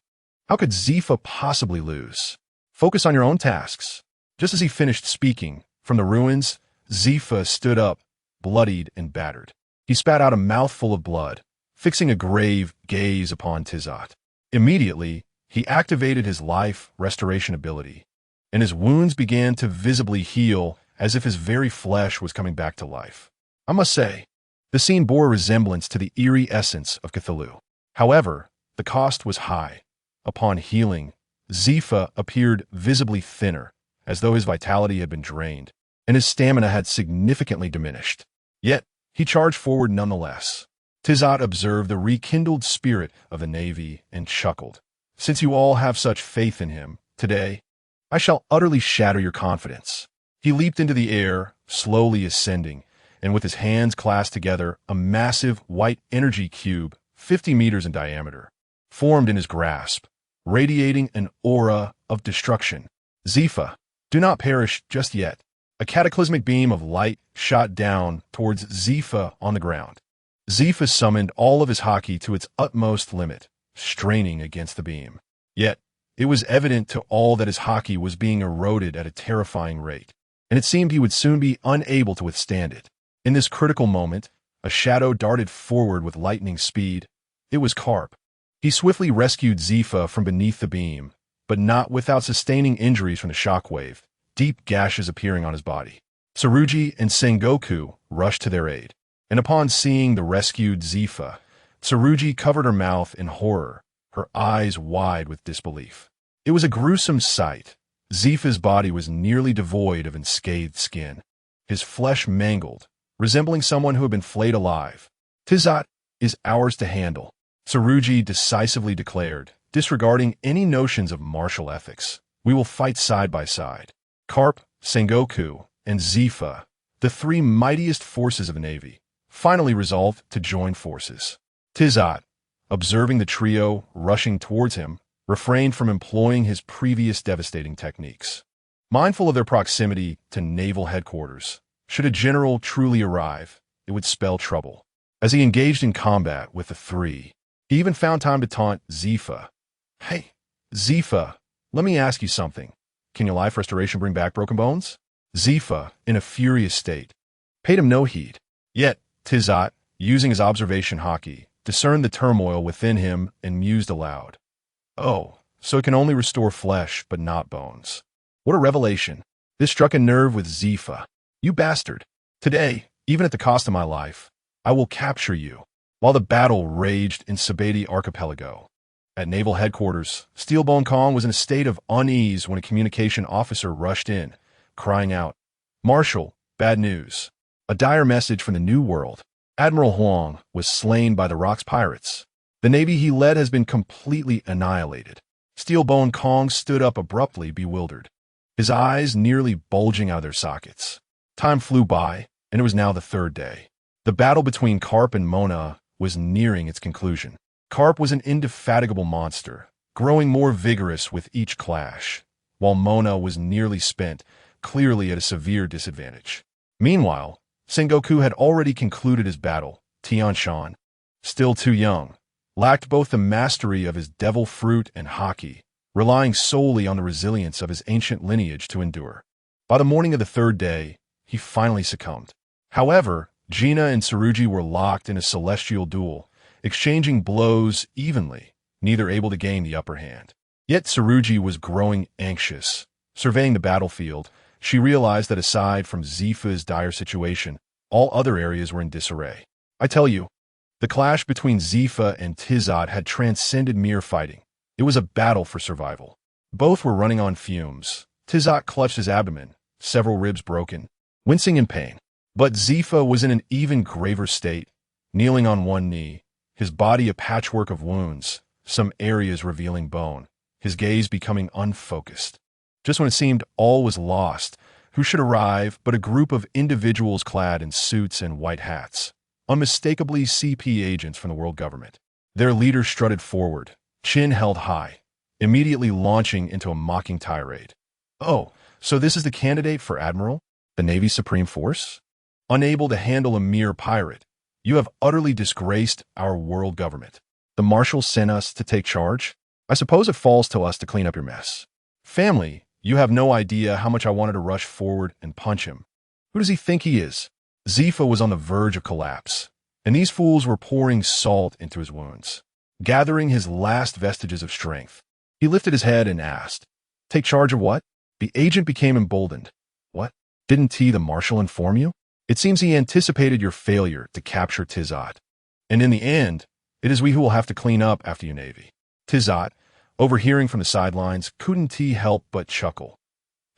How could Zifa possibly lose? Focus on your own tasks. Just as he finished speaking, from the ruins, Zifa stood up, bloodied and battered. He spat out a mouthful of blood, fixing a grave gaze upon Tizat. Immediately, he activated his life restoration ability, and his wounds began to visibly heal as if his very flesh was coming back to life. I must say, the scene bore a resemblance to the eerie essence of Cthulhu. However, the cost was high. Upon healing, Zifa appeared visibly thinner, as though his vitality had been drained. and his stamina had significantly diminished. Yet, he charged forward nonetheless. Tizat observed the rekindled spirit of the Navy and chuckled. Since you all have such faith in him, today, I shall utterly shatter your confidence. He leaped into the air, slowly ascending, and with his hands clasped together, a massive white energy cube, 50 meters in diameter, formed in his grasp, radiating an aura of destruction. Zifa, do not perish just yet. A cataclysmic beam of light shot down towards Zifa on the ground. Zifa summoned all of his Haki to its utmost limit, straining against the beam. Yet, it was evident to all that his Haki was being eroded at a terrifying rate, and it seemed he would soon be unable to withstand it. In this critical moment, a shadow darted forward with lightning speed. It was Karp. He swiftly rescued Zifa from beneath the beam, but not without sustaining injuries from the shockwave, deep gashes appearing on his body. Tsurugi and Sengoku rushed to their aid, and upon seeing the rescued Zifa, Tsurugi covered her mouth in horror, her eyes wide with disbelief. It was a gruesome sight. Zifa's body was nearly devoid of unscathed skin, his flesh mangled, resembling someone who had been flayed alive. Tizat is ours to handle, Tsurugi decisively declared, disregarding any notions of martial ethics. We will fight side by side. Karp, Sengoku, and Zifa, the three mightiest forces of the Navy, finally resolved to join forces. Tizat, observing the trio rushing towards him, refrained from employing his previous devastating techniques. Mindful of their proximity to naval headquarters, should a general truly arrive, it would spell trouble. As he engaged in combat with the three, he even found time to taunt Zifa. Hey, Zifa, let me ask you something. Can your life restoration bring back broken bones? Zifa, in a furious state, paid him no heed. Yet, Tizat, using his observation Haki, discerned the turmoil within him and mused aloud. Oh, so it can only restore flesh, but not bones. What a revelation. This struck a nerve with Zifa. You bastard. Today, even at the cost of my life, I will capture you. While the battle raged in Sabeti Archipelago. At naval headquarters, Steelbone Kong was in a state of unease when a communication officer rushed in, crying out, Marshal, bad news. A dire message from the New World. Admiral Huang was slain by the Rock's pirates. The Navy he led has been completely annihilated. Steelbone Kong stood up abruptly, bewildered, his eyes nearly bulging out of their sockets. Time flew by, and it was now the third day. The battle between Karp and Mona was nearing its conclusion. Karp was an indefatigable monster, growing more vigorous with each clash, while Mona was nearly spent, clearly at a severe disadvantage. Meanwhile, Sengoku had already concluded his battle. Tianshan, still too young, lacked both the mastery of his devil fruit and Haki, relying solely on the resilience of his ancient lineage to endure. By the morning of the third day, he finally succumbed. However, Gina and Tsurugi were locked in a celestial duel, exchanging blows evenly, neither able to gain the upper hand. Yet Tsurugi was growing anxious. Surveying the battlefield, she realized that aside from Zifa's dire situation, all other areas were in disarray. I tell you, the clash between Zifa and Tizat had transcended mere fighting. It was a battle for survival. Both were running on fumes. Tizat clutched his abdomen, several ribs broken, wincing in pain. But Zifa was in an even graver state, kneeling on one knee, his body a patchwork of wounds, some areas revealing bone, his gaze becoming unfocused. Just when it seemed all was lost, who should arrive but a group of individuals clad in suits and white hats, unmistakably CP agents from the world government. Their leader strutted forward, chin held high, immediately launching into a mocking tirade. Oh, so this is the candidate for Admiral? The Navy's Supreme Force? Unable to handle a mere pirate, you have utterly disgraced our world government. The Marshal sent us to take charge. I suppose it falls to us to clean up your mess. Family, you have no idea how much I wanted to rush forward and punch him. Who does he think he is? Zifa was on the verge of collapse, and these fools were pouring salt into his wounds. Gathering his last vestiges of strength, he lifted his head and asked, Take charge of what? The agent became emboldened. What? Didn't the Marshal inform you? It seems he anticipated your failure to capture Tizat. And in the end, it is we who will have to clean up after you, Navy. Tizat, overhearing from the sidelines, couldn't help but chuckle.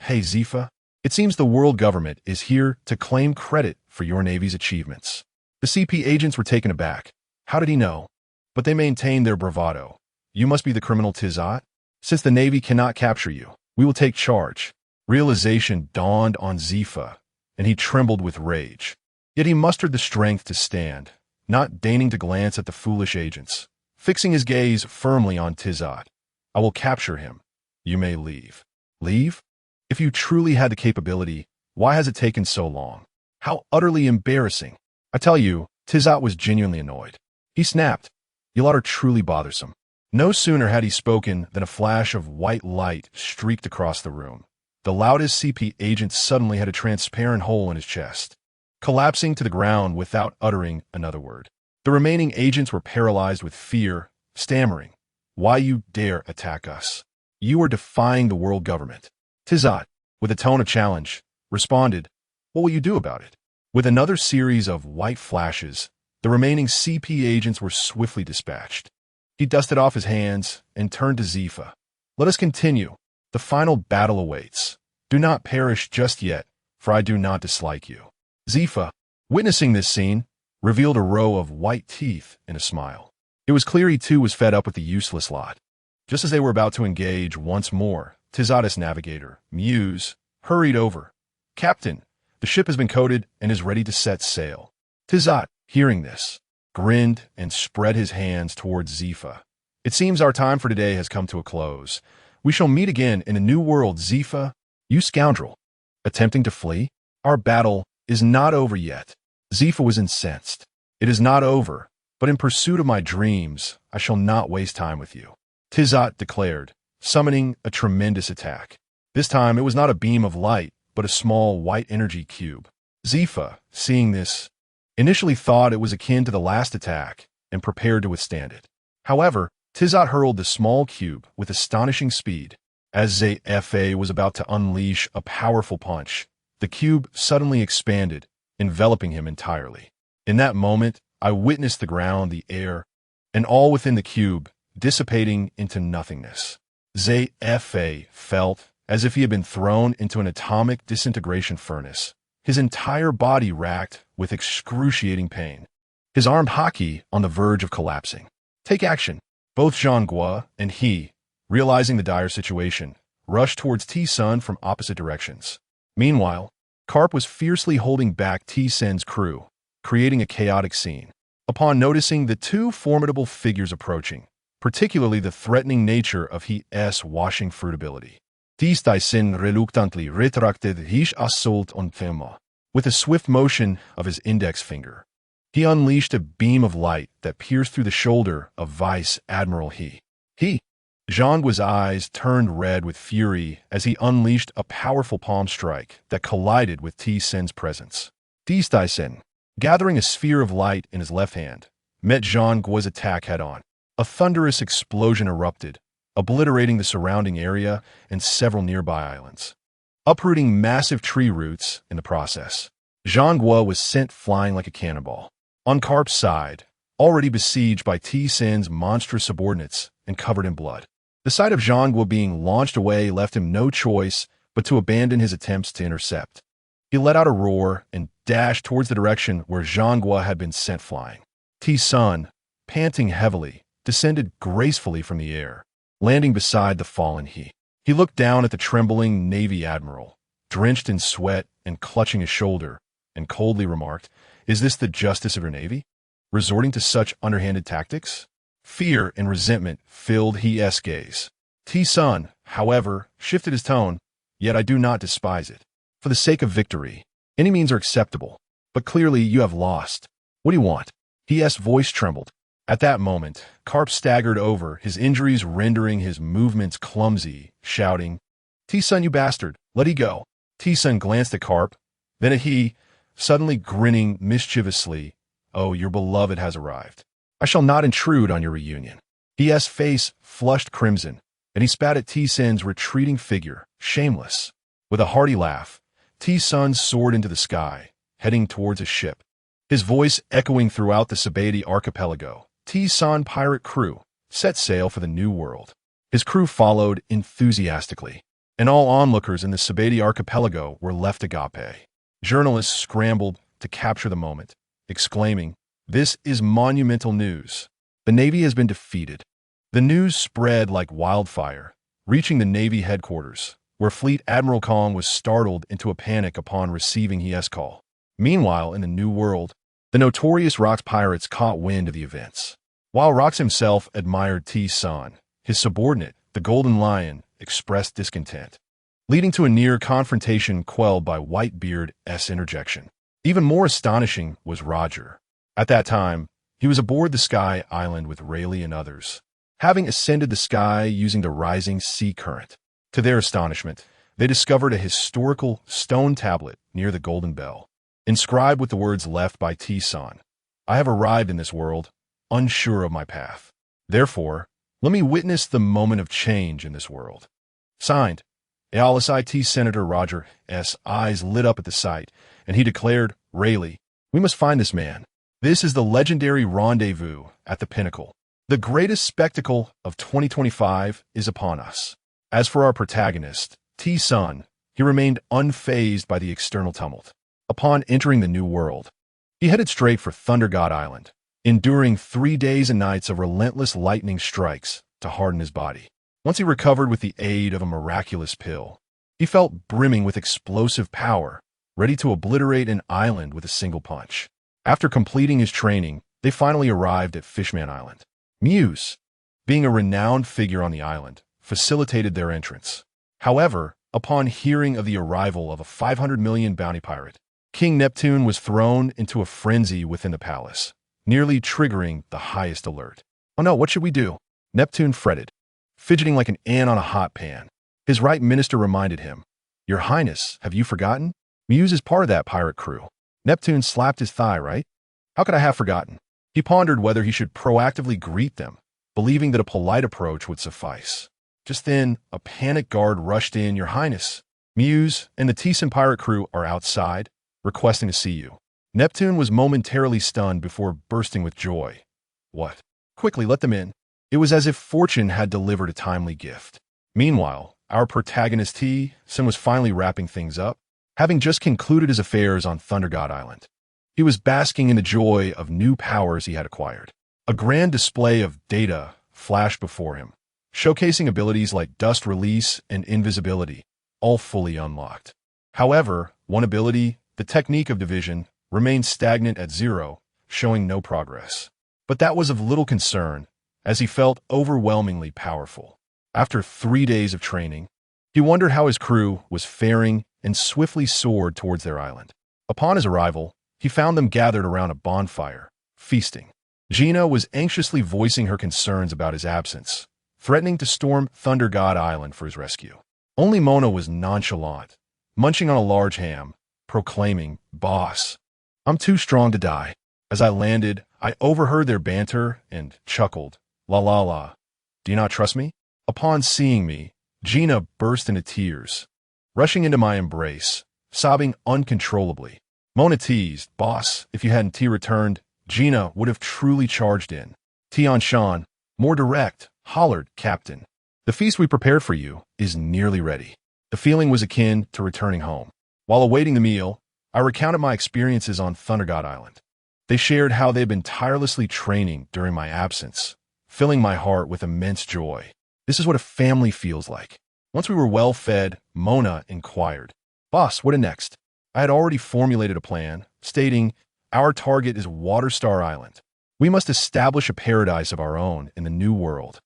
Hey, Zifa, It seems the world government is here to claim credit for your Navy's achievements. The CP agents were taken aback. How did he know? But they maintained their bravado. You must be the criminal Tizat? Since the Navy cannot capture you, we will take charge. Realization dawned on Zifa, and he trembled with rage. Yet he mustered the strength to stand, not deigning to glance at the foolish agents, fixing his gaze firmly on Tizat. I will capture him. You may leave. Leave? If you truly had the capability, why has it taken so long? How utterly embarrassing. I tell you, Tizat was genuinely annoyed. He snapped. You lot are truly bothersome. No sooner had he spoken than a flash of white light streaked across the room. The loudest CP agent suddenly had a transparent hole in his chest, collapsing to the ground without uttering another word. The remaining agents were paralyzed with fear, stammering. Why you dare attack us? You are defying the world government. Tizat, with a tone of challenge, responded, what will you do about it? With another series of white flashes, the remaining CP agents were swiftly dispatched. He dusted off his hands and turned to Zifa. Let us continue. The final battle awaits. Do not perish just yet, for I do not dislike you. Zifa, witnessing this scene, revealed a row of white teeth in a smile. It was clear he too was fed up with the useless lot. Just as they were about to engage once more, Tizat's navigator, Muse, hurried over. Captain, the ship has been coated and is ready to set sail. Tizat, hearing this, grinned and spread his hands towards Zifa. It seems our time for today has come to a close. We shall meet again in a new world, Zifa. You scoundrel. Attempting to flee? Our battle is not over yet. Zifa was incensed. It is not over, but in pursuit of my dreams, I shall not waste time with you. Tizat declared, summoning a tremendous attack. This time it was not a beam of light, but a small white energy cube. Zifa, seeing this, initially thought it was akin to the last attack and prepared to withstand it. However, Tizat hurled the small cube with astonishing speed. As Zifa was about to unleash a powerful punch, the cube suddenly expanded, enveloping him entirely. In that moment, I witnessed the ground, the air, and all within the cube dissipating into nothingness. Zifa felt as if he had been thrown into an atomic disintegration furnace, his entire body racked with excruciating pain, his arm Haki on the verge of collapsing. Take action. Both Zhangguo and he, realizing the dire situation, rushed towards T-Sun from opposite directions. Meanwhile, Karp was fiercely holding back T-Sen's crew, creating a chaotic scene. Upon noticing the two formidable figures approaching, particularly the threatening nature of his washing fruit ability, T-Sen reluctantly retracted his assault on Thema. With a swift motion of his index finger, he unleashed a beam of light that pierced through the shoulder of Vice Admiral He. Zhangguo's eyes turned red with fury as he unleashed a powerful palm strike that collided with T-Sen's presence. T-Sen, gathering a sphere of light in his left hand, met Zhangguo's attack head-on. A thunderous explosion erupted, obliterating the surrounding area and several nearby islands, uprooting massive tree roots in the process. Zhangguo was sent flying like a cannonball. On Karp's side, already besieged by T-Sen's monstrous subordinates and covered in blood, the sight of Zhangguo being launched away left him no choice but to abandon his attempts to intercept. He let out a roar and dashed towards the direction where Zhangguo had been sent flying. T-Sun, panting heavily, descended gracefully from the air, landing beside the fallen He. He looked down at the trembling Navy admiral, drenched in sweat and clutching his shoulder, and coldly remarked, "Is this the justice of your Navy? Resorting to such underhanded tactics?" Fear and resentment filled his gaze. T-Sun, however, shifted his tone, "Yet I do not despise it. For the sake of victory, any means are acceptable, but clearly you have lost. What do you want?" His voice trembled. At that moment, Karp staggered over, his injuries rendering his movements clumsy, shouting, "T-Sun, you bastard, let he go." T-Sun glanced at Karp, then at He, suddenly grinning mischievously. "Oh, your beloved has arrived. I shall not intrude on your reunion." His face flushed crimson, and he spat at T-Sen's retreating figure, shameless. With a hearty laugh, T-Sun soared into the sky, heading towards a ship. His voice echoing throughout the Sabaody archipelago, T-Sun pirate crew set sail for the New World. His crew followed enthusiastically. and all onlookers in the Sabeti archipelago were left agape. Journalists scrambled to capture the moment, exclaiming, "This is monumental news. The Navy has been defeated." The news spread like wildfire, reaching the Navy headquarters, where Fleet Admiral Kong was startled into a panic upon receiving his call. Meanwhile, in the New World, the notorious Rox pirates caught wind of the events. While Rox himself admired T-San, his subordinate, the Golden Lion, expressed discontent, leading to a near confrontation quelled by Whitebeard's interjection. Even more astonishing was Roger. At that time, he was aboard the Sky Island with Rayleigh and others, having ascended the sky using the rising sea current. To their astonishment, they discovered a historical stone tablet near the Golden Bell, inscribed with the words left by T-San. "I have arrived in this world, unsure of my path. Therefore, let me witness the moment of change in this world." Signed, ALSIT Senator Roger S. eyes lit up at the sight, and he declared, "Rayleigh, we must find this man. This is the legendary rendezvous at the pinnacle. The greatest spectacle of 2025 is upon us." As for our protagonist, T-San, he remained unfazed by the external tumult. Upon entering the New World, he headed straight for Thunder God Island, enduring 3 days and nights of relentless lightning strikes to harden his body. Once he recovered with the aid of a miraculous pill, he felt brimming with explosive power, ready to obliterate an island with a single punch. After completing his training, they finally arrived at Fishman Island. Muse, being a renowned figure on the island, facilitated their entrance. However, upon hearing of the arrival of a 500 million bounty pirate, King Neptune was thrown into a frenzy within the palace, nearly triggering the highest alert. "Oh no, what should we do?" Neptune fretted, fidgeting like an ant on a hot pan. His right minister reminded him, "Your Highness, have you forgotten? Muse is part of that pirate crew." Neptune slapped his thigh, right? How could I have forgotten? He pondered whether he should proactively greet them, believing that a polite approach would suffice. Just then, a panicked guard rushed in. "Your Highness, Muse and the Thyssen pirate crew are outside, requesting to see you." Neptune was momentarily stunned before bursting with joy. "What? Quickly, let them in." It was as if fortune had delivered a timely gift. Meanwhile, our protagonist T-San was finally wrapping things up, having just concluded his affairs on Thunder God Island. He was basking in the joy of new powers he had acquired. A grand display of data flashed before him, showcasing abilities like dust release and invisibility, all fully unlocked. However, one ability, the technique of division, remained stagnant at 0, showing no progress. But that was of little concern, as he felt overwhelmingly powerful. After 3 days of training, he wondered how his crew was faring and swiftly soared towards their island. Upon his arrival, he found them gathered around a bonfire, feasting. Gina was anxiously voicing her concerns about his absence, threatening to storm Thunder God Island for his rescue. Only Mona was nonchalant, munching on a large ham, proclaiming, "Boss, I'm too strong to die." As I landed, I overheard their banter and chuckled, "La la la, do you not trust me?" Upon seeing me, Gina burst into tears, rushing into my embrace, sobbing uncontrollably. Mona teased, "Boss, if you hadn't returned, Gina would have truly charged in." Tian-shan, more direct, hollered, "Captain, the feast we prepared for you is nearly ready." The feeling was akin to returning home. While awaiting the meal, I recounted my experiences on Thunder God Island. They shared how they had been tirelessly training during my absence, filling my heart with immense joy. This is what a family feels like. Once we were well fed, Mona inquired, "Boss, what next?" I had already formulated a plan, stating, "Our target is Waterstar Island. We must establish a paradise of our own in the New World.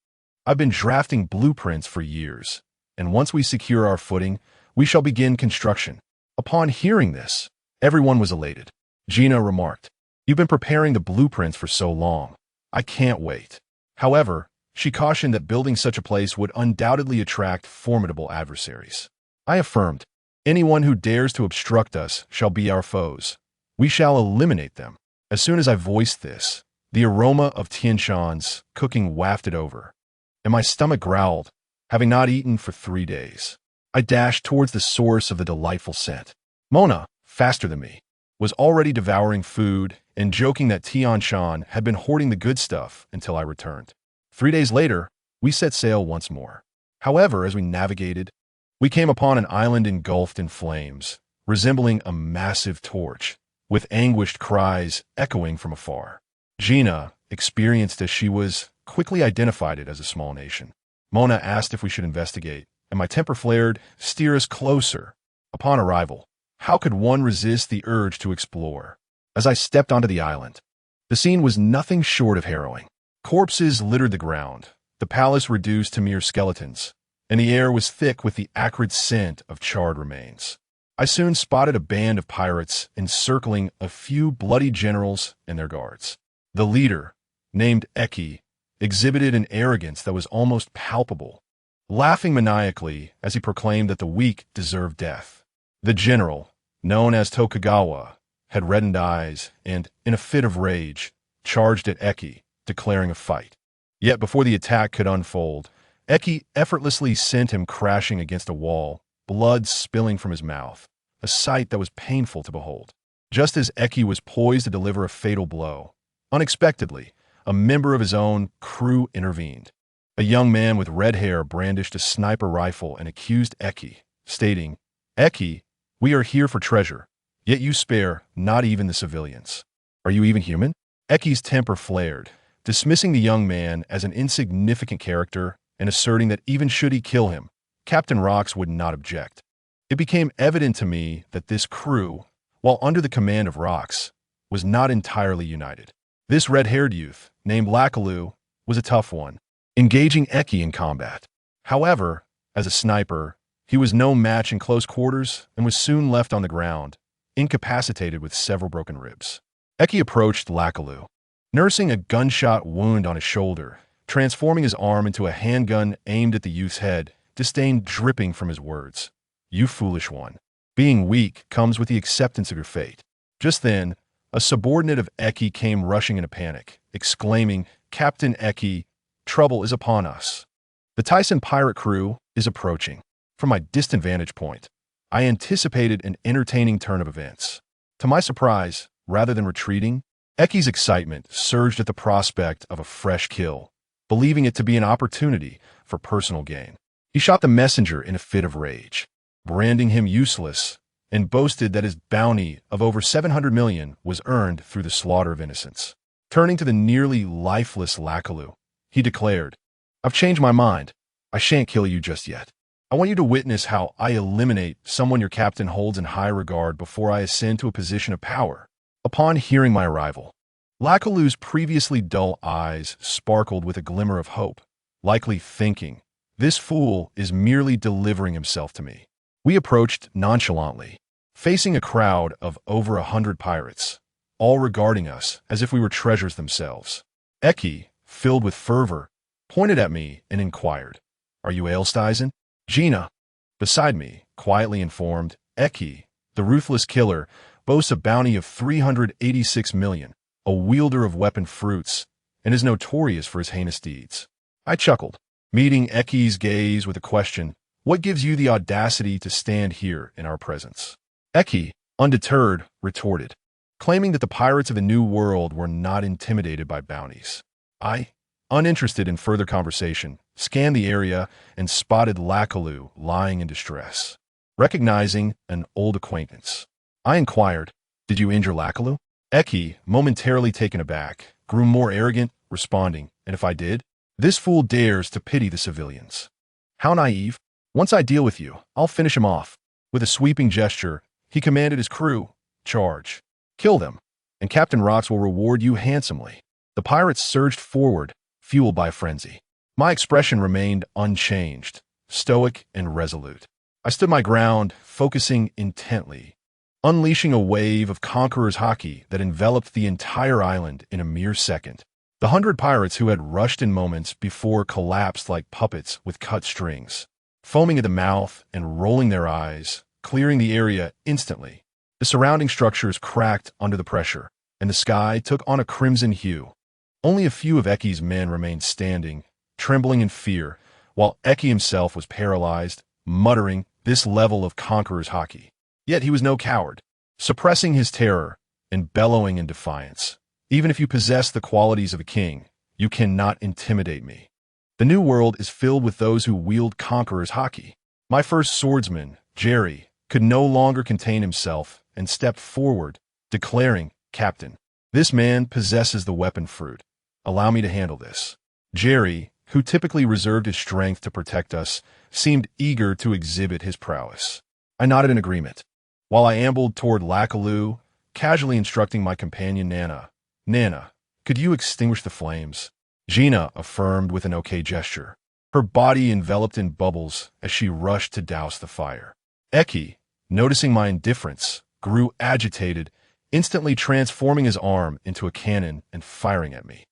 I've been drafting blueprints for years, and once we secure our footing, we shall begin construction." Upon hearing this, everyone was elated. Gina remarked, "You've been preparing the blueprints for so long. I can't wait." However, she cautioned that building such a place would undoubtedly attract formidable adversaries. I affirmed, "Anyone who dares to obstruct us shall be our foes. We shall eliminate them." As soon as I voiced this, the aroma of Tian-shan's cooking wafted over, and my stomach growled, having not eaten for 3 days. I dashed towards the source of the delightful scent. Mona, faster than me, was already devouring food and joking that Tian-shan had been hoarding the good stuff until I returned. 3 days later, we set sail once more. However, as we navigated, We came upon an island engulfed in flames, resembling a massive torch, with anguished cries echoing from afar. Gina, experienced as she was, quickly identified it as a small nation. Mona asked if we should investigate, and my temper flared, "Steer us closer." Upon arrival, how could one resist the urge to explore? As I stepped onto the island, the scene was nothing short of harrowing. Corpses littered the ground, the palace reduced to mere skeletons, and the air was thick with the acrid scent of charred remains. I soon spotted a band of pirates encircling a few bloody generals and their guards. The leader, named Haki, exhibited an arrogance that was almost palpable, laughing maniacally as he proclaimed that the weak deserved death. The general, known as Tokugawa, had reddened eyes and, in a fit of rage, charged at Haki, declaring a fight. Yet before the attack could unfold, Haki effortlessly sent him crashing against a wall, blood spilling from his mouth, a sight that was painful to behold. Just as Haki was poised to deliver a fatal blow, unexpectedly, a member of his own crew intervened. A young man with red hair brandished a sniper rifle and accused Haki, stating, "Haki, we are here for treasure, yet you spare not even the civilians. Are you even human?" Haki's temper flared, dismissing the young man as an insignificant character and asserting that even should he kill him, Captain Rox would not object. It became evident to me that this crew, while under the command of Rox, was not entirely united. This red-haired youth, named Lakalu, was a tough one, engaging Haki in combat. However, as a sniper, he was no match in close quarters and was soon left on the ground, incapacitated with several broken ribs. Haki approached Lakalu, nursing a gunshot wound on his shoulder, transforming his arm into a handgun aimed at the youth's head, disdain dripping from his words. "You foolish one. Being weak comes with the acceptance of your fate." Just then, a subordinate of Haki came rushing in a panic, exclaiming, "Captain Haki, trouble is upon us. The Tyson pirate crew is approaching." From my distant vantage point, I anticipated an entertaining turn of events. To my surprise, rather than retreating, Haki's excitement surged at the prospect of a fresh kill, believing it to be an opportunity for personal gain. He shot the messenger in a fit of rage, branding him useless, and boasted that his bounty of over 700 million was earned through the slaughter of innocents. Turning to the nearly lifeless Lakalu, he declared, "I've changed my mind. I shan't kill you just yet. I want you to witness how I eliminate someone your captain holds in high regard before I ascend to a position of power." Upon hearing my arrival, Lakalu's previously dull eyes sparkled with a glimmer of hope, likely thinking, "This fool is merely delivering himself to me." We approached nonchalantly, facing a crowd of over 100 pirates, all regarding us as if we were treasures themselves. Haki, filled with fervor, pointed at me and inquired, "Are you Aelstizen?" Gina, beside me, quietly informed, "Haki, the ruthless killer, boasts a bounty of 386 million, a wielder of weapon fruits, and is notorious for his heinous deeds." I chuckled, meeting Haki's gaze with a question, "What gives you the audacity to stand here in our presence?" Haki, undeterred, retorted, claiming that the pirates of the New World were not intimidated by bounties. I, uninterested in further conversation, scanned the area and spotted Lakalu lying in distress. Recognizing an old acquaintance, I inquired, "Did you injure Lakalu?" Haki, momentarily taken aback, grew more arrogant, responding, "And if I did? This fool dares to pity the civilians. How naive. Once I deal with you, I'll finish him off." With a sweeping gesture, he commanded his crew, "Charge. Kill them, and Captain Rox will reward you handsomely." The pirates surged forward, fueled by frenzy. My expression remained unchanged, stoic and resolute. I stood my ground, focusing intently, unleashing a wave of conqueror's Haki that enveloped the entire island in a mere second. The 100 pirates who had rushed in moments before collapsed like puppets with cut strings, foaming at the mouth and rolling their eyes, clearing the area instantly. The surrounding structures cracked under the pressure, and the sky took on a crimson hue. Only a few of Haki's men remained standing, trembling in fear, while Haki himself was paralyzed, muttering, "This level of conqueror's Haki." Yet he was no coward, suppressing his terror and bellowing in defiance. "Even if you possess the qualities of a king, you cannot intimidate me. The New World is filled with those who wield conqueror's Haki." My first swordsman, Jerry, could no longer contain himself and stepped forward, declaring, "Captain, this man possesses the weapon fruit. Allow me to handle this." Jerry, who typically reserved his strength to protect us, seemed eager to exhibit his prowess. I nodded in agreement, while I ambled toward Lakaloo, casually instructing my companion Nana. "Nana, could you extinguish the flames?" Gina affirmed with an okay gesture, her body enveloped in bubbles as she rushed to douse the fire. Eki, noticing my indifference, grew agitated, instantly transforming his arm into a cannon and firing at me.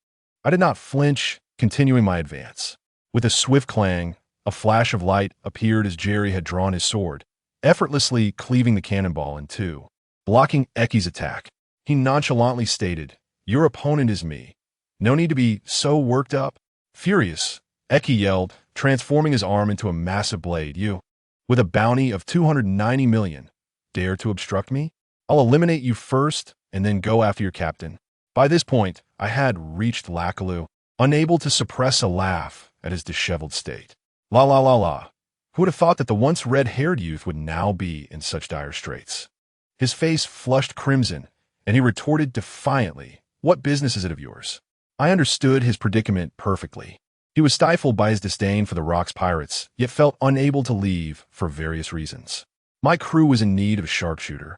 I did not flinch, continuing my advance. With a swift clang, a flash of light appeared as Jerry had drawn his sword, effortlessly cleaving the cannonball in two. Blocking Eki's attack, he nonchalantly stated, "Your opponent is me. No need to be so worked up." Furious, Eki yelled, transforming his arm into a massive blade. "You, with a bounty of 290 million, dare to obstruct me? I'll eliminate you first and then go after your captain." By this point, I had reached Lakaloo, unable to suppress a laugh at his disheveled state. La la la la. Who would have thought that the once red-haired youth would now be in such dire straits? His face flushed crimson, and he retorted defiantly, "What business is it of yours?" I understood his predicament perfectly. He was stifled by his disdain for the Rock's pirates, yet felt unable to leave for various reasons. My crew was in need of a sharpshooter,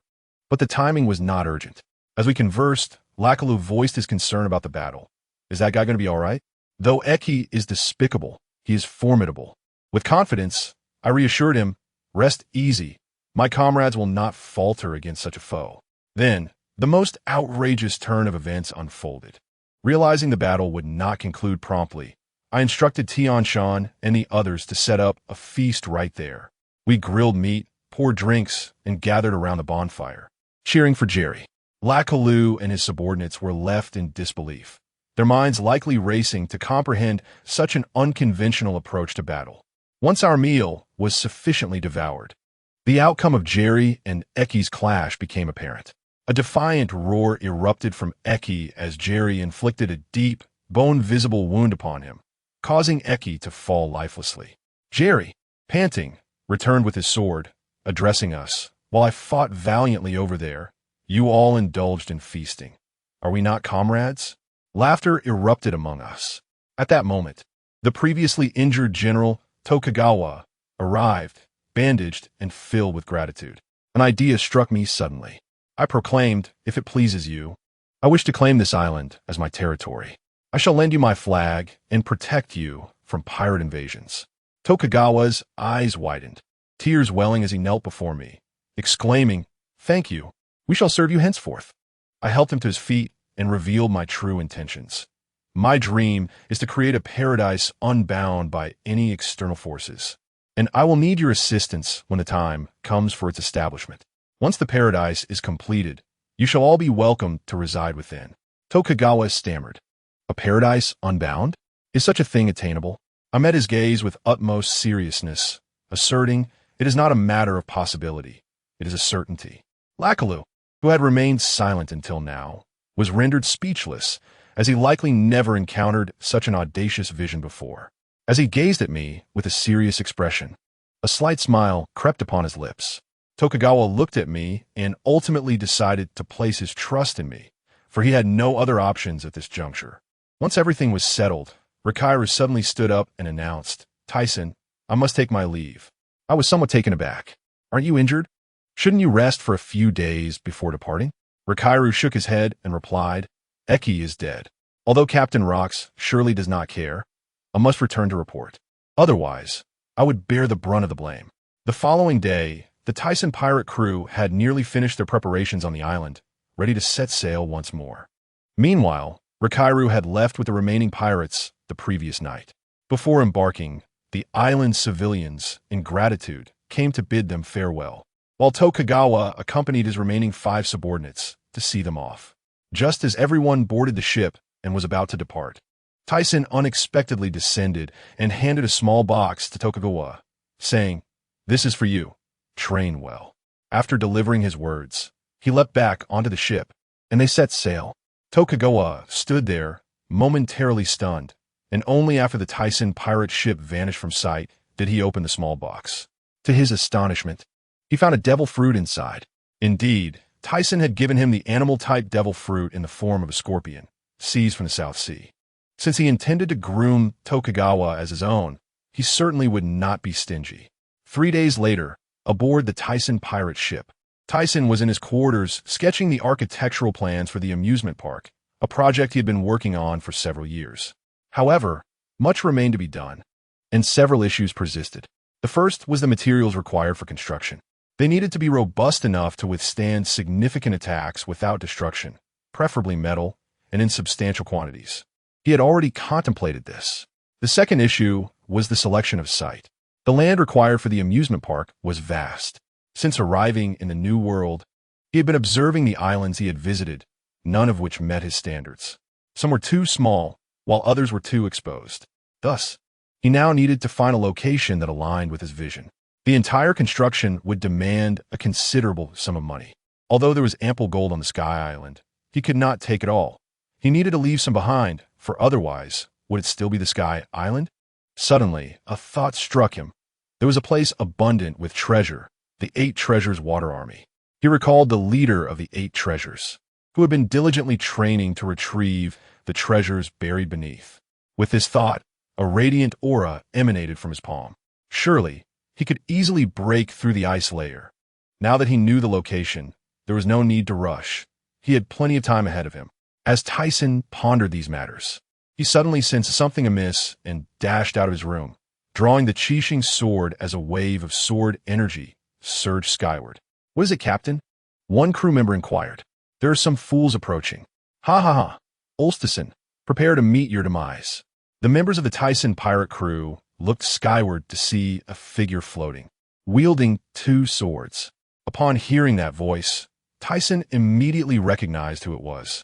but the timing was not urgent. As we conversed, Lakaloo voiced his concern about the battle. "Is that guy going to be all right? Though Eki is despicable, he is formidable." With confidence, I reassured him, "Rest easy. My comrades will not falter against such a foe." Then, the most outrageous turn of events unfolded. Realizing the battle would not conclude promptly, I instructed Tian Shan and the others to set up a feast right there. We grilled meat, poured drinks, and gathered around the bonfire, cheering for Jerry. Lakaloo and his subordinates were left in disbelief, their minds likely racing to comprehend such an unconventional approach to battle. Once our meal was sufficiently devoured, the outcome of Jerry and Eki's clash became apparent. A defiant roar erupted from Eki as Jerry inflicted a deep, bone-visible wound upon him, causing Eki to fall lifelessly. Jerry, panting, returned with his sword, addressing us. "While I fought valiantly over there, you all indulged in feasting. Are we not comrades?" Laughter erupted among us. At that moment, the previously injured General Tokugawa arrived, bandaged and filled with gratitude. An idea struck me suddenly. I proclaimed, "If it pleases you, I wish to claim this island as my territory. I shall lend you my flag and protect you from pirate invasions." Tokugawa's eyes widened, tears welling as he knelt before me, exclaiming, "Thank you. We shall serve you henceforth." I helped him to his feet and revealed my true intentions. My dream is to create a paradise unbound by any external forces, and I will need your assistance when the time comes for its establishment. Once the paradise is completed, you shall all be welcome to reside within." Tokugawa stammered, "A paradise unbound? Is such a thing attainable?" I met his gaze with utmost seriousness, asserting, "It is not a matter of possibility. It is a certainty." Lakaloo, who had remained silent until now, was rendered speechless, as he likely never encountered such an audacious vision before. As he gazed at me with a serious expression, a slight smile crept upon his lips. Tokugawa looked at me and ultimately decided to place his trust in me, for he had no other options at this juncture. Once everything was settled, Rikairu suddenly stood up and announced, "Tyson, I must take my leave." I was somewhat taken aback. "Aren't you injured? Shouldn't you rest for a few days before departing?" Rikairu shook his head and replied, "Eki is dead. Although Captain Rox surely does not care, I must return to report. Otherwise, I would bear the brunt of the blame." The following day, the Tyson pirate crew had nearly finished their preparations on the island, ready to set sail once more. Meanwhile, Rikairu had left with the remaining pirates the previous night. Before embarking, the island civilians, in gratitude, came to bid them farewell, while Tokugawa accompanied his remaining 5 subordinates to see them off. Just as everyone boarded the ship and was about to depart, Tyson unexpectedly descended and handed a small box to Tokugawa, saying, "This is for you. Train well." After delivering his words, he leapt back onto the ship, and they set sail. Tokugawa stood there, momentarily stunned, and only after the Tyson pirate ship vanished from sight did he open the small box. To his astonishment, he found a devil fruit inside. Indeed, Tyson had given him the animal-type devil fruit in the form of a scorpion, seized from the South Sea. Since he intended to groom Tokugawa as his own, he certainly would not be stingy. 3 days later, aboard the Tyson pirate ship, Tyson was in his quarters sketching the architectural plans for the amusement park, a project he had been working on for several years. However, much remained to be done, and several issues persisted. The first was the materials required for construction. They needed to be robust enough to withstand significant attacks without destruction, preferably metal, and in substantial quantities. He had already contemplated this. The second issue was the selection of site. The land required for the amusement park was vast. Since arriving in the New World, he had been observing the islands he had visited, none of which met his standards. Some were too small, while others were too exposed. Thus, he now needed to find a location that aligned with his vision. The entire construction would demand a considerable sum of money. Although there was ample gold on the Sky Island, he could not take it all. He needed to leave some behind, for otherwise, would it still be the Sky Island? Suddenly, a thought struck him. There was a place abundant with treasure, the 8 Treasures Water Army. He recalled the leader of the 8 Treasures, who had been diligently training to retrieve the treasures buried beneath. With this thought, a radiant aura emanated from his palm. Surely, he could easily break through the ice layer. Now that he knew the location, there was no need to rush. He had plenty of time ahead of him. As Tyson pondered these matters, he suddenly sensed something amiss and dashed out of his room, drawing the Qixing sword as a wave of sword energy surged skyward. "What is it, Captain?" one crew member inquired. "There are some fools approaching." "Ha ha ha. Olstison, prepare to meet your demise." The members of the Tyson pirate crew looked skyward to see a figure floating, wielding 2 swords. Upon hearing that voice, Tyson immediately recognized who it was.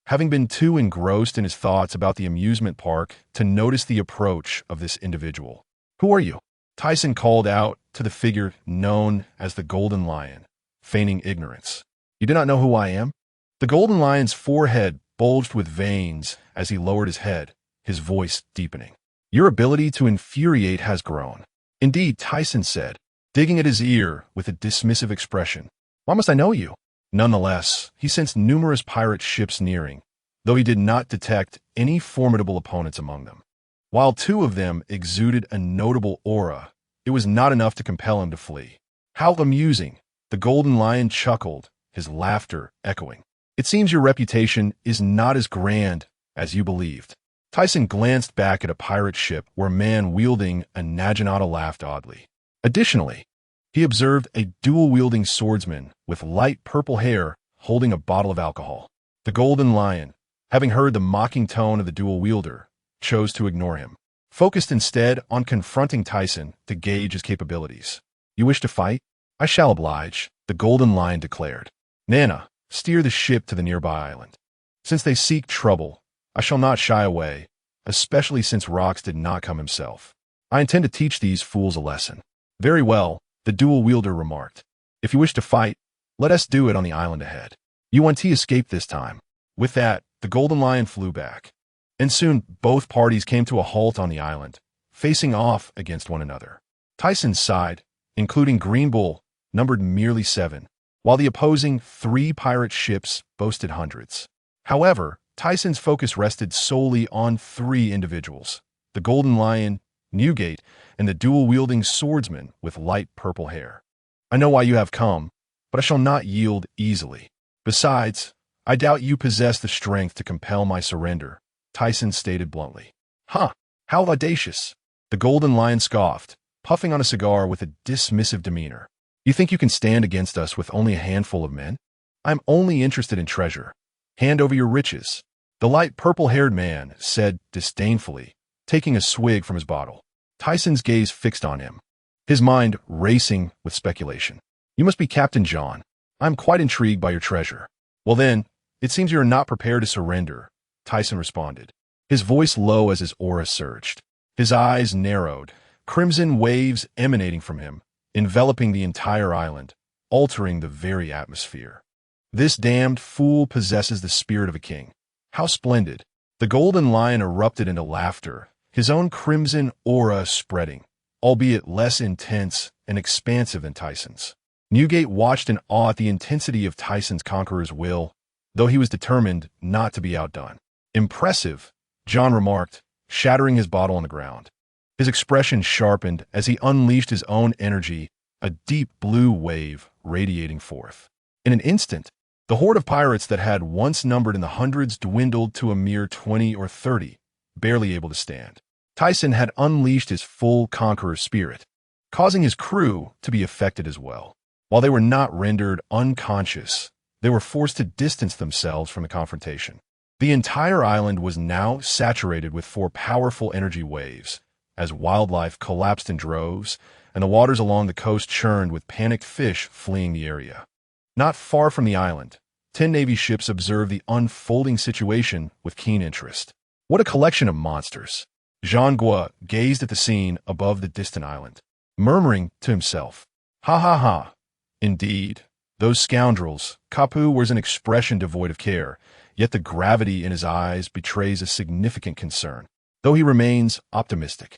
Having been too engrossed in his thoughts about the amusement park to notice the approach of this individual. "Who are you?" Tyson called out to the figure known as the Golden Lion, feigning ignorance. "You do not know who I am?" The Golden Lion's forehead bulged with veins as he lowered his head, his voice deepening. "Your ability to infuriate has grown." "Indeed," Tyson said, digging at his ear with a dismissive expression. "Why must I know you?" Nonetheless, he sensed numerous pirate ships nearing, though he did not detect any formidable opponents among them. While 2 of them exuded a notable aura, it was not enough to compel him to flee. "How amusing!" The Golden Lion chuckled, his laughter echoing. "It seems your reputation is not as grand as you believed." Tyson glanced back at a pirate ship where a man wielding a naginata laughed oddly. Additionally, he observed a dual-wielding swordsman with light purple hair holding a bottle of alcohol. The Golden Lion, having heard the mocking tone of the dual-wielder, chose to ignore him, focused instead on confronting Tyson to gauge his capabilities. "You wish to fight? I shall oblige," the Golden Lion declared. "Nana, steer the ship to the nearby island. Since they seek trouble, I shall not shy away, especially since Rox did not come himself. I intend to teach these fools a lesson." "Very well," the dual-wielder remarked. "If you wish to fight, let us do it on the island ahead. UNT escaped this time." With that, the Golden Lion flew back, and soon both parties came to a halt on the island, facing off against one another. Tyson's side, including Green Bull, numbered merely 7, while the opposing 3 pirate ships boasted hundreds. However, Tyson's focus rested solely on 3 individuals: the Golden Lion, Newgate, and the dual-wielding swordsman with light purple hair. "I know why you have come, but I shall not yield easily. Besides, I doubt you possess the strength to compel my surrender," Tyson stated bluntly. "Huh, how audacious!" The Golden Lion scoffed, puffing on a cigar with a dismissive demeanor. "You think you can stand against us with only a handful of men? I'm only interested in treasure. Hand over your riches," the light purple-haired man said disdainfully, taking a swig from his bottle. Tyson's gaze fixed on him, his mind racing with speculation. "You must be Captain John. I'm quite intrigued by your treasure." "Well then, it seems you are not prepared to surrender," Tyson responded, his voice low as his aura surged. His eyes narrowed, crimson waves emanating from him, enveloping the entire island, altering the very atmosphere. "This damned fool possesses the spirit of a king. How splendid!" The Golden Lion erupted into laughter, his own crimson aura spreading, albeit less intense and expansive than Tyson's. Newgate watched in awe at the intensity of Tyson's conqueror's will, though he was determined not to be outdone. "Impressive," John remarked, shattering his bottle on the ground. His expression sharpened as he unleashed his own energy, a deep blue wave radiating forth. In an instant, the horde of pirates that had once numbered in the hundreds dwindled to a mere 20 or 30, barely able to stand. Tyson had unleashed his full conqueror spirit, causing his crew to be affected as well. While they were not rendered unconscious, they were forced to distance themselves from the confrontation. The entire island was now saturated with 4 powerful energy waves, as wildlife collapsed in droves, and the waters along the coast churned with panicked fish fleeing the area. Not far from the island, 10 Navy ships observed the unfolding situation with keen interest. What a collection of monsters! Jean Gua gazed at the scene above the distant island, murmuring to himself, "Ha ha ha! Indeed, those scoundrels." Kapu wears an expression devoid of care, yet the gravity in his eyes betrays a significant concern, though he remains optimistic.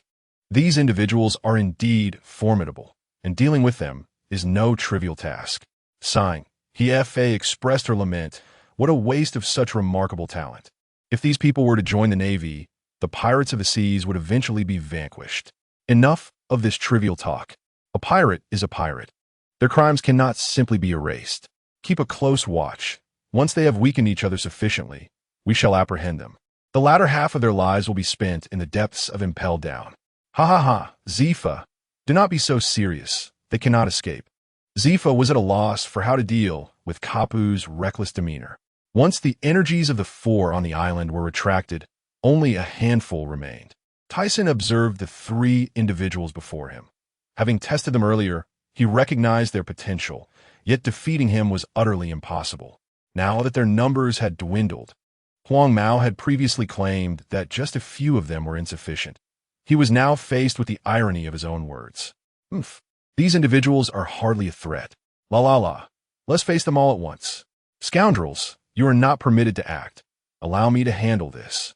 These individuals are indeed formidable, and dealing with them is no trivial task. Sighing, He expressed her lament. What a waste of such remarkable talent. If these people were to join the Navy, the pirates of the seas would eventually be vanquished. Enough of this trivial talk. A pirate is a pirate. Their crimes cannot simply be erased. Keep a close watch. Once they have weakened each other sufficiently, we shall apprehend them. The latter half of their lives will be spent in the depths of Impel Down. Ha ha ha, Zifa. Do not be so serious. They cannot escape. Zifa was at a loss for how to deal with Kapu's reckless demeanor. Once the energies of the 4 on the island were retracted, only a handful remained. Tyson observed the 3 individuals before him. Having tested them earlier, he recognized their potential, yet defeating him was utterly impossible. Now that their numbers had dwindled, Huang Mao had previously claimed that just a few of them were insufficient. He was now faced with the irony of his own words. These individuals are hardly a threat. La. Let's face them all at once. Scoundrels, you are not permitted to act. Allow me to handle this.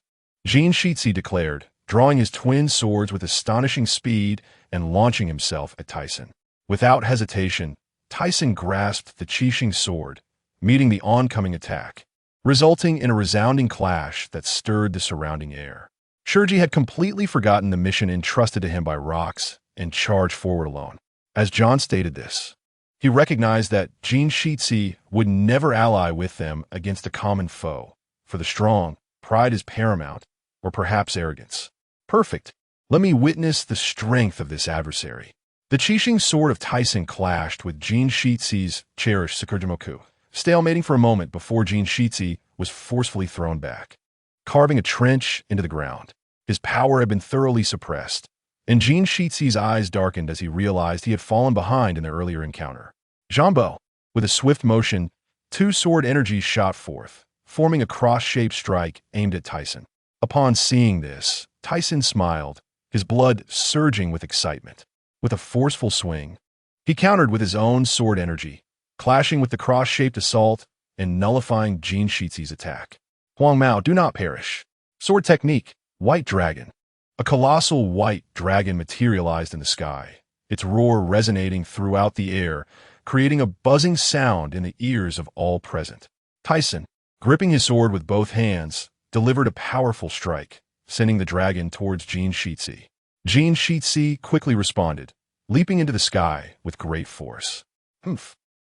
Jean Shitsi declared, drawing his twin swords with astonishing speed and launching himself at Tyson. Without hesitation, Tyson grasped the Qixing sword, meeting the oncoming attack, resulting in a resounding clash that stirred the surrounding air. Shurji had completely forgotten the mission entrusted to him by Rox and charged forward alone. As John stated this, he recognized that Jean Shitsi would never ally with them against a common foe. For the strong, pride is paramount, or perhaps arrogance. Perfect. Let me witness the strength of this adversary. The Qixing sword of Tyson clashed with Jean Shitsi's cherished Sakurjimoku, stalemating for a moment before Jean Shitsi was forcefully thrown back, carving a trench into the ground. His power had been thoroughly suppressed, and Jean Shitsi's eyes darkened as he realized he had fallen behind in their earlier encounter. Jambo, with a swift motion, 2 sword energies shot forth, forming a cross-shaped strike aimed at Tyson. Upon seeing this, Tyson smiled, his blood surging with excitement. With a forceful swing, he countered with his own sword energy, clashing with the cross-shaped assault and nullifying Jean Shitsi's attack. Huang Mao, do not perish. Sword technique, White Dragon. A colossal white dragon materialized in the sky, its roar resonating throughout the air, creating a buzzing sound in the ears of all present. Tyson, gripping his sword with both hands, delivered a powerful strike, sending the dragon towards Jean Shitsi. Jean Shitsi quickly responded, leaping into the sky with great force.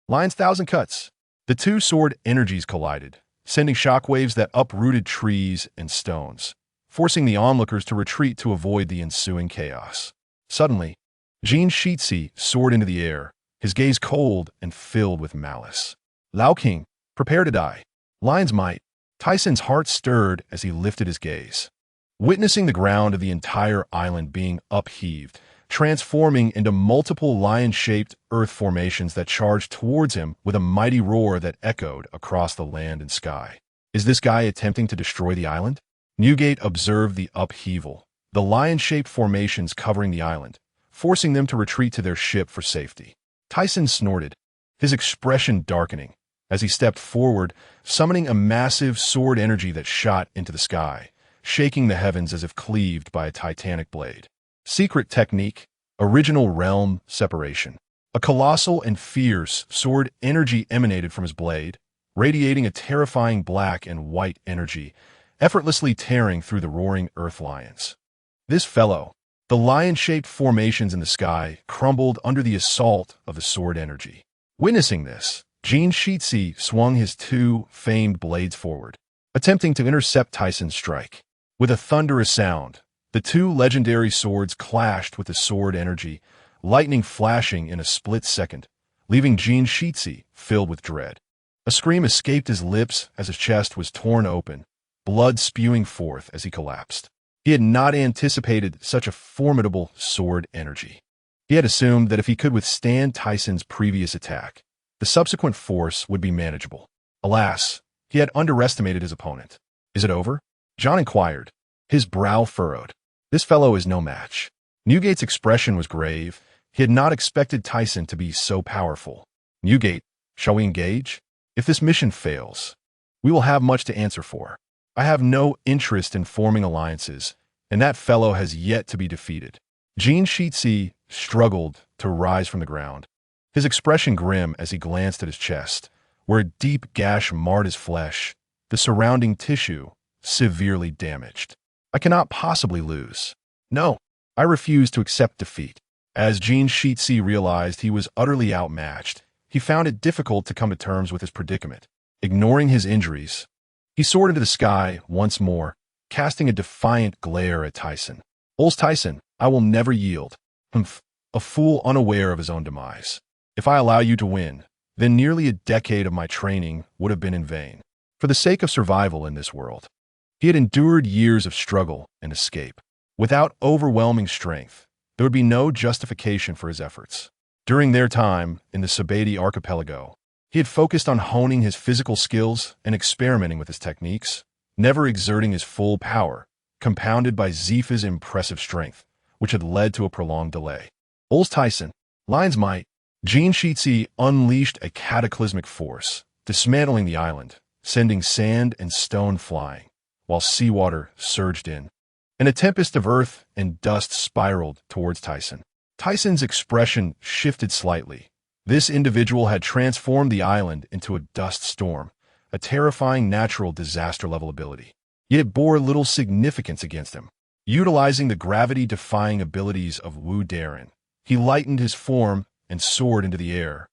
Lion's thousand cuts. The 2 sword energies collided, sending shockwaves that uprooted trees and stones, forcing the onlookers to retreat to avoid the ensuing chaos. Suddenly, Jean Shitsi soared into the air, his gaze cold and filled with malice. Lao King, prepare to die. Lion's might. Tyson's heart stirred as he lifted his gaze, witnessing the ground of the entire island being upheaved, transforming into multiple lion-shaped earth formations that charged towards him with a mighty roar that echoed across the land and sky. Is this guy attempting to destroy the island? Newgate observed the upheaval, the lion-shaped formations covering the island, forcing them to retreat to their ship for safety. Tyson snorted, his expression darkening, as he stepped forward, summoning a massive sword energy that shot into the sky, shaking the heavens as if cleaved by a titanic blade. Secret technique, Original realm separation. A colossal and fierce sword energy emanated from his blade, radiating a terrifying black and white energy, effortlessly tearing through the roaring earth lions. This fellow, the lion-shaped formations in the sky, crumbled under the assault of the sword energy. Witnessing this, Jin Shitsi swung his two famed blades forward, attempting to intercept Tyson's strike. With a thunderous sound, the two legendary swords clashed with the sword energy, lightning flashing in a split second, leaving Jin Shitsi filled with dread. A scream escaped his lips as his chest was torn open, blood spewing forth as he collapsed. He had not anticipated such a formidable sword energy. He had assumed that if he could withstand Tyson's previous attack, the subsequent force would be manageable. Alas, he had underestimated his opponent. "Is it over?" John inquired, his brow furrowed. "This fellow is no match." Newgate's expression was grave. He had not expected Tyson to be so powerful. "Newgate, shall we engage? If this mission fails, we will have much to answer for. I have no interest in forming alliances, and that fellow has yet to be defeated." Jin Shitsi struggled to rise from the ground, his expression grim as he glanced at his chest, where a deep gash marred his flesh, the surrounding tissue severely damaged. "I cannot possibly lose. No, I refuse to accept defeat." As Jin Shitsi realized he was utterly outmatched, he found it difficult to come to terms with his predicament. Ignoring his injuries, he soared into the sky once more, casting a defiant glare at Tyson. "Old Tyson, I will never yield." "Humph, a fool unaware of his own demise. If I allow you to win, then nearly a decade of my training would have been in vain. For the sake of survival in this world." He had endured years of struggle and escape. Without overwhelming strength, there would be no justification for his efforts. During their time in the Sabeti archipelago, he had focused on honing his physical skills and experimenting with his techniques, never exerting his full power, compounded by Zifa's impressive strength, which had led to a prolonged delay. "Old Tyson, lion's might." Jin Shitsi unleashed a cataclysmic force, dismantling the island, sending sand and stone flying, while seawater surged in. And a tempest of earth and dust spiraled towards Tyson. Tyson's expression shifted slightly. This individual had transformed the island into a dust storm, a terrifying natural disaster-level ability. Yet it bore little significance against him. Utilizing the gravity-defying abilities of Wu Darren, he lightened his form and soared into the air,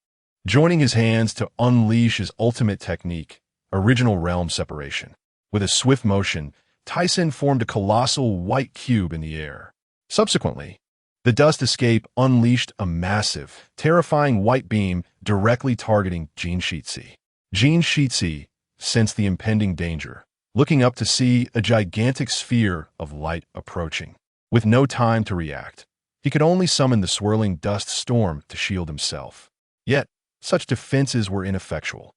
joining his hands to unleash his ultimate technique, original realm separation. With a swift motion, Tyson formed a colossal white cube in the air. Subsequently, the dust escape unleashed a massive, terrifying white beam directly targeting Jin Shitsi. Jin Shitsi sensed the impending danger, looking up to see a gigantic sphere of light approaching. With no time to react, he could only summon the swirling dust storm to shield himself. Yet, such defenses were ineffectual.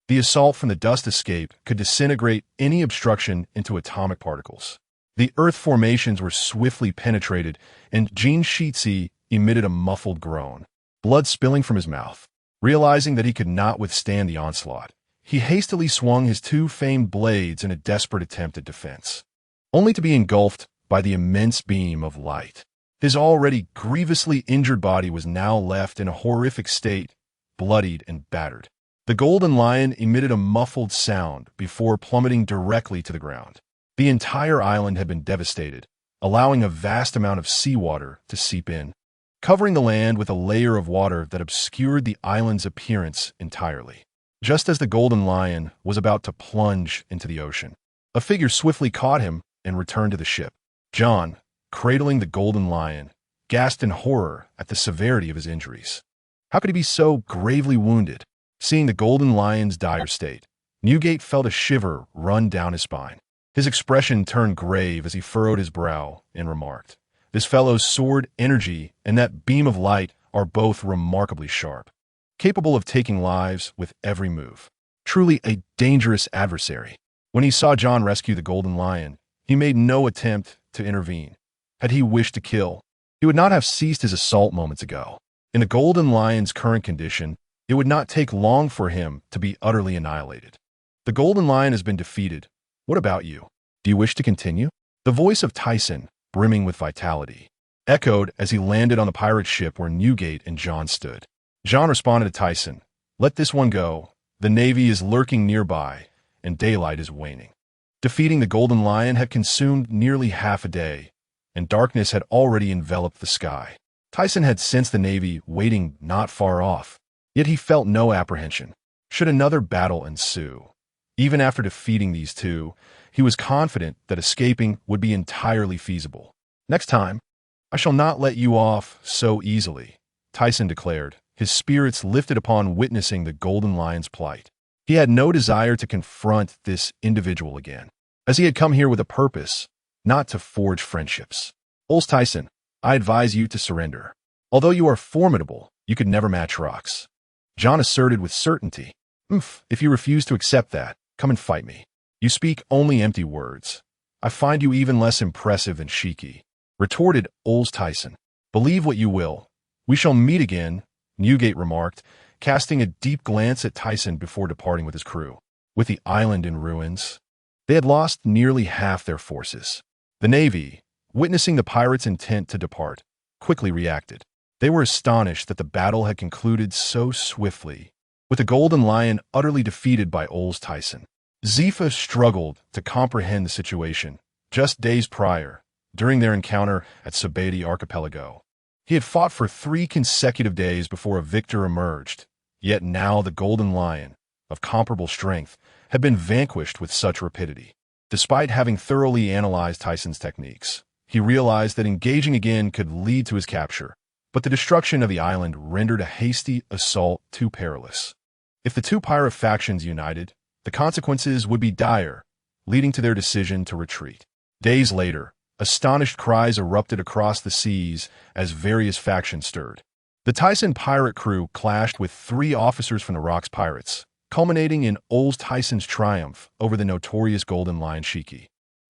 The assault from the dust escape could disintegrate any obstruction into atomic particles. The earth formations were swiftly penetrated, and Jin Shitsi emitted a muffled groan, blood spilling from his mouth. Realizing that he could not withstand the onslaught, he hastily swung his two famed blades in a desperate attempt at defense, only to be engulfed by the immense beam of light. His already grievously injured body was now left in a horrific state, bloodied and battered. The golden lion emitted a muffled sound before plummeting directly to the ground. The entire island had been devastated, allowing a vast amount of seawater to seep in, covering the land with a layer of water that obscured the island's appearance entirely. Just as the golden lion was about to plunge into the ocean, a figure swiftly caught him and returned to the ship. John, cradling the golden lion, gasped in horror at the severity of his injuries. How could he be so gravely wounded? Seeing the golden lion's dire state, Newgate felt a shiver run down his spine. His expression turned grave as he furrowed his brow and remarked, "This fellow's sword energy and that beam of light are both remarkably sharp, capable of taking lives with every move. Truly a dangerous adversary." When he saw John rescue the golden lion, he made no attempt to intervene. Had he wished to kill, he would not have ceased his assault moments ago. In the golden lion's current condition, it would not take long for him to be utterly annihilated. "The golden lion has been defeated. What about you? Do you wish to continue?" The voice of Tyson, brimming with vitality, echoed as he landed on the pirate ship where Newgate and John stood. John responded to Tyson, "Let this one go. The Navy is lurking nearby, and daylight is waning." Defeating the Golden Lion had consumed nearly half a day, and darkness had already enveloped the sky. Tyson had sensed the Navy waiting not far off, yet he felt no apprehension. Should another battle ensue, even after defeating these two, he was confident that escaping would be entirely feasible. "Next time, I shall not let you off so easily," Tyson declared, his spirits lifted upon witnessing the Golden Lion's plight. He had no desire to confront this individual again, as he had come here with a purpose, not to forge friendships. "Old Tyson, I advise you to surrender. Although you are formidable, you could never match rocks," John asserted with certainty. If you refuse to accept that, come and fight me. You speak only empty words. I find you even less impressive than Shiki," retorted Old Tyson. "Believe what you will. We shall meet again," Newgate remarked, casting a deep glance at Tyson before departing with his crew. With the island in ruins, they had lost nearly half their forces. The Navy, witnessing the pirates' intent to depart, quickly reacted. They were astonished that the battle had concluded so swiftly, with the Golden Lion utterly defeated by Old Tyson. Zifa struggled to comprehend the situation. Just days prior, during their encounter at Sabeti Archipelago, he had fought for 3 consecutive days before a victor emerged, yet now the Golden Lion, of comparable strength, had been vanquished with such rapidity. Despite having thoroughly analyzed Tyson's techniques, he realized that engaging again could lead to his capture, but the destruction of the island rendered a hasty assault too perilous. If the two pirate factions united, the consequences would be dire, leading to their decision to retreat. Days later, astonished cries erupted across the seas as various factions stirred. The Tyson pirate crew clashed with 3 officers from the Rocks pirates, culminating in Old Tyson's triumph over the notorious Golden Lion Shiki,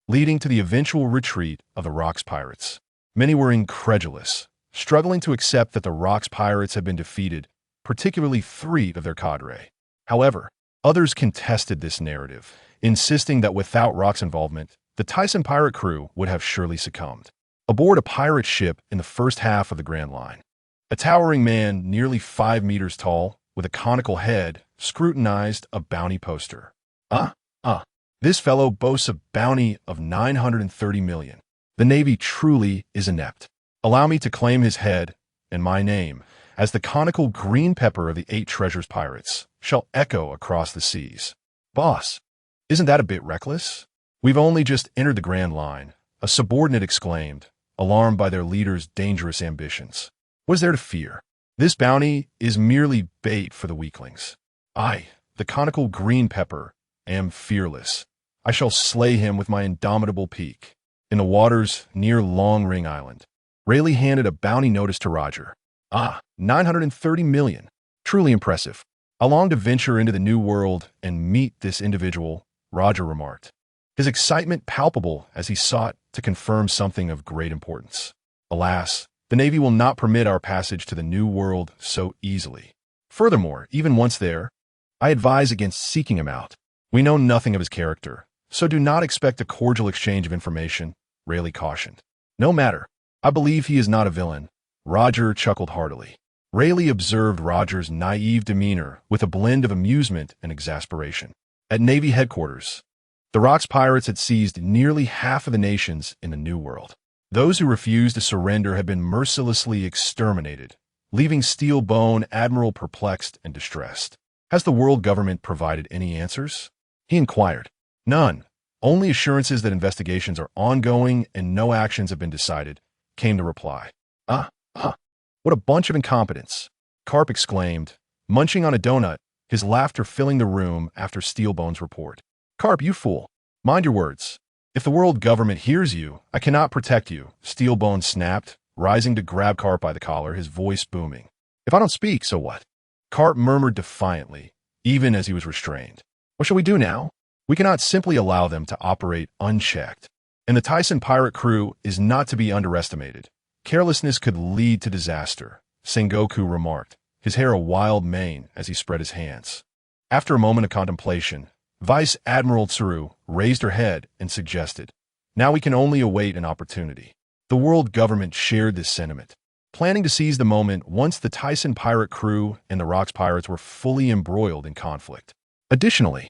leading to the eventual retreat of the Rocks pirates. Many were incredulous, struggling to accept that the Rocks pirates had been defeated, particularly 3 of their cadre. However, others contested this narrative, insisting that without Rock's involvement, the Tyson pirate crew would have surely succumbed. Aboard a pirate ship in the first half of the Grand Line, a towering man nearly 5 meters tall, with a conical head, scrutinized a bounty poster. This fellow boasts a bounty of 930 million. The Navy truly is inept. Allow me to claim his head and my name, as the conical green pepper of the 8 treasures pirates shall echo across the seas." "Boss, isn't that a bit reckless? We've only just entered the Grand Line," a subordinate exclaimed, alarmed by their leader's dangerous ambitions. "What is there to fear? This bounty is merely bait for the weaklings. I, the conical green pepper, am fearless. I shall slay him with my indomitable peak." In the waters near Long Ring Island, Rayleigh handed a bounty notice to Roger. 930 million. Truly impressive. I long to venture into the New World and meet this individual, Roger remarked, his excitement palpable as he sought to confirm something of great importance. "Alas, the Navy will not permit our passage to the New World so easily. Furthermore, even once there, I advise against seeking him out. We know nothing of his character, so do not expect a cordial exchange of information," Rayleigh cautioned. "No matter. I believe he is not a villain." Roger chuckled heartily. Rayleigh observed Roger's naive demeanor with a blend of amusement and exasperation. At Navy headquarters, the Rocks pirates had seized nearly half of the nations in the New World. Those who refused to surrender had been mercilessly exterminated, leaving Steelbone Admiral perplexed and distressed. "Has the world government provided any answers?" he inquired. "None. Only assurances that investigations are ongoing and no actions have been decided," came the reply. What a bunch of incompetence," Carp exclaimed, munching on a donut, his laughter filling the room after Steelbone's report. "Carp, you fool. Mind your words. If the world government hears you, I cannot protect you," Steelbone snapped, rising to grab Carp by the collar, his voice booming. "If I don't speak, so what?" Carp murmured defiantly, even as he was restrained. "What shall we do now? We cannot simply allow them to operate unchecked. And the Tyson pirate crew is not to be underestimated. Carelessness could lead to disaster," Sengoku remarked, his hair a wild mane as he spread his hands. After a moment of contemplation, Vice Admiral Tsuru raised her head and suggested, "Now we can only await an opportunity." The The world government shared this sentiment, planning to seize the moment once the Tyson pirate crew and the Rocks pirates were fully embroiled in conflict. Additionally,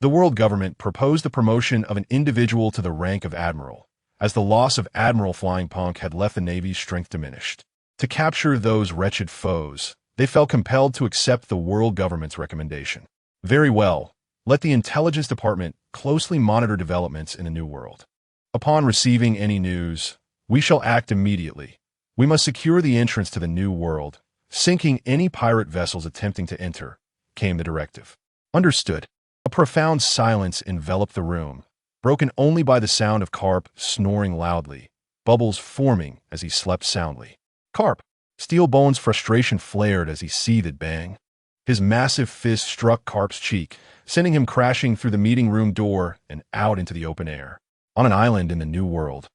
the world government proposed the promotion of an individual to the rank of admiral, as the loss of Admiral Flying Punk had left the Navy's strength diminished. To capture those wretched foes, they felt compelled to accept the world government's recommendation. Very well, let the intelligence department closely monitor developments in the New World. Upon receiving any news, we shall act immediately. We must secure the entrance to the New World, sinking any pirate vessels attempting to enter, came the directive. Understood. A profound silence enveloped the room, broken only by the sound of Carp snoring loudly, bubbles forming as he slept soundly. Carp! Steelbone's frustration flared as he seethed. Bang! His massive fist struck Carp's cheek, sending him crashing through the meeting room door and out into the open air. On an island in the New World,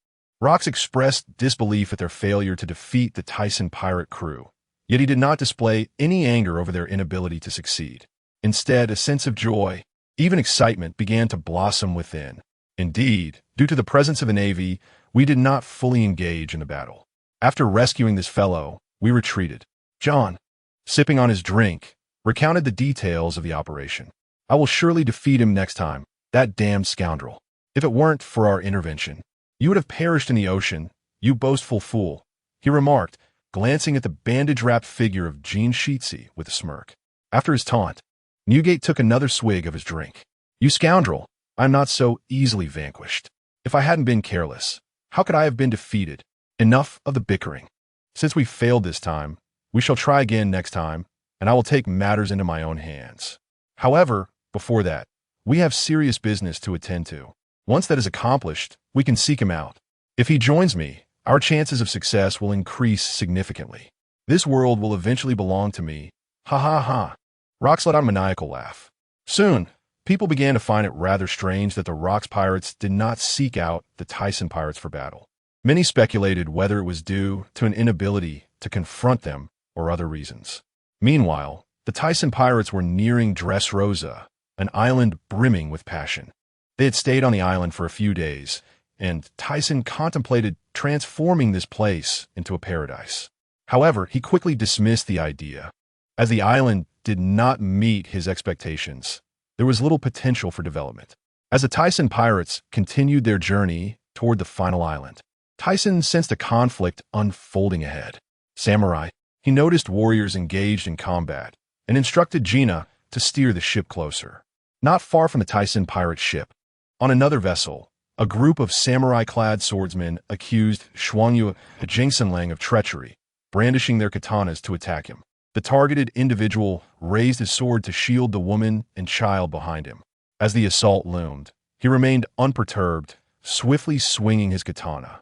Rocks expressed disbelief at their failure to defeat the Tyson pirate crew, yet he did not display any anger over their inability to succeed. Instead, a sense of joy, even excitement, began to blossom within. Indeed, due to the presence of the Navy, we did not fully engage in the battle. After rescuing this fellow, we retreated. John, sipping on his drink, recounted the details of the operation. I will surely defeat him next time, that damned scoundrel. If it weren't for our intervention, you would have perished in the ocean, you boastful fool, he remarked, glancing at the bandage-wrapped figure of Gene Sheetsy with a smirk. After his taunt, Newgate took another swig of his drink. You scoundrel, I am not so easily vanquished. If I hadn't been careless, how could I have been defeated? Enough of the bickering. Since we failed this time, we shall try again next time, and I will take matters into my own hands. However, before that, we have serious business to attend to. Once that is accomplished, we can seek him out. If he joins me, our chances of success will increase significantly. This world will eventually belong to me. Ha ha ha. Rocks let out a maniacal laugh. Soon, people began to find it rather strange that the Rocks pirates did not seek out the Tyson pirates for battle. Many speculated whether it was due to an inability to confront them or other reasons. Meanwhile, the Tyson pirates were nearing Dressrosa, an island brimming with passion. They had stayed on the island for a few days, and Tyson contemplated transforming this place into a paradise. However, he quickly dismissed the idea. As the island did not meet his expectations, there was little potential for development. As the Tyson pirates continued their journey toward the final island, Tyson sensed a conflict unfolding ahead. Samurai, he noticed warriors engaged in combat and instructed Gina to steer the ship closer. Not far from the Tyson pirate ship, on another vessel, a group of samurai-clad swordsmen accused Shuangyu Jingsenlang of treachery, brandishing their katanas to attack him. The targeted individual raised his sword to shield the woman and child behind him. As the assault loomed, he remained unperturbed, swiftly swinging his katana.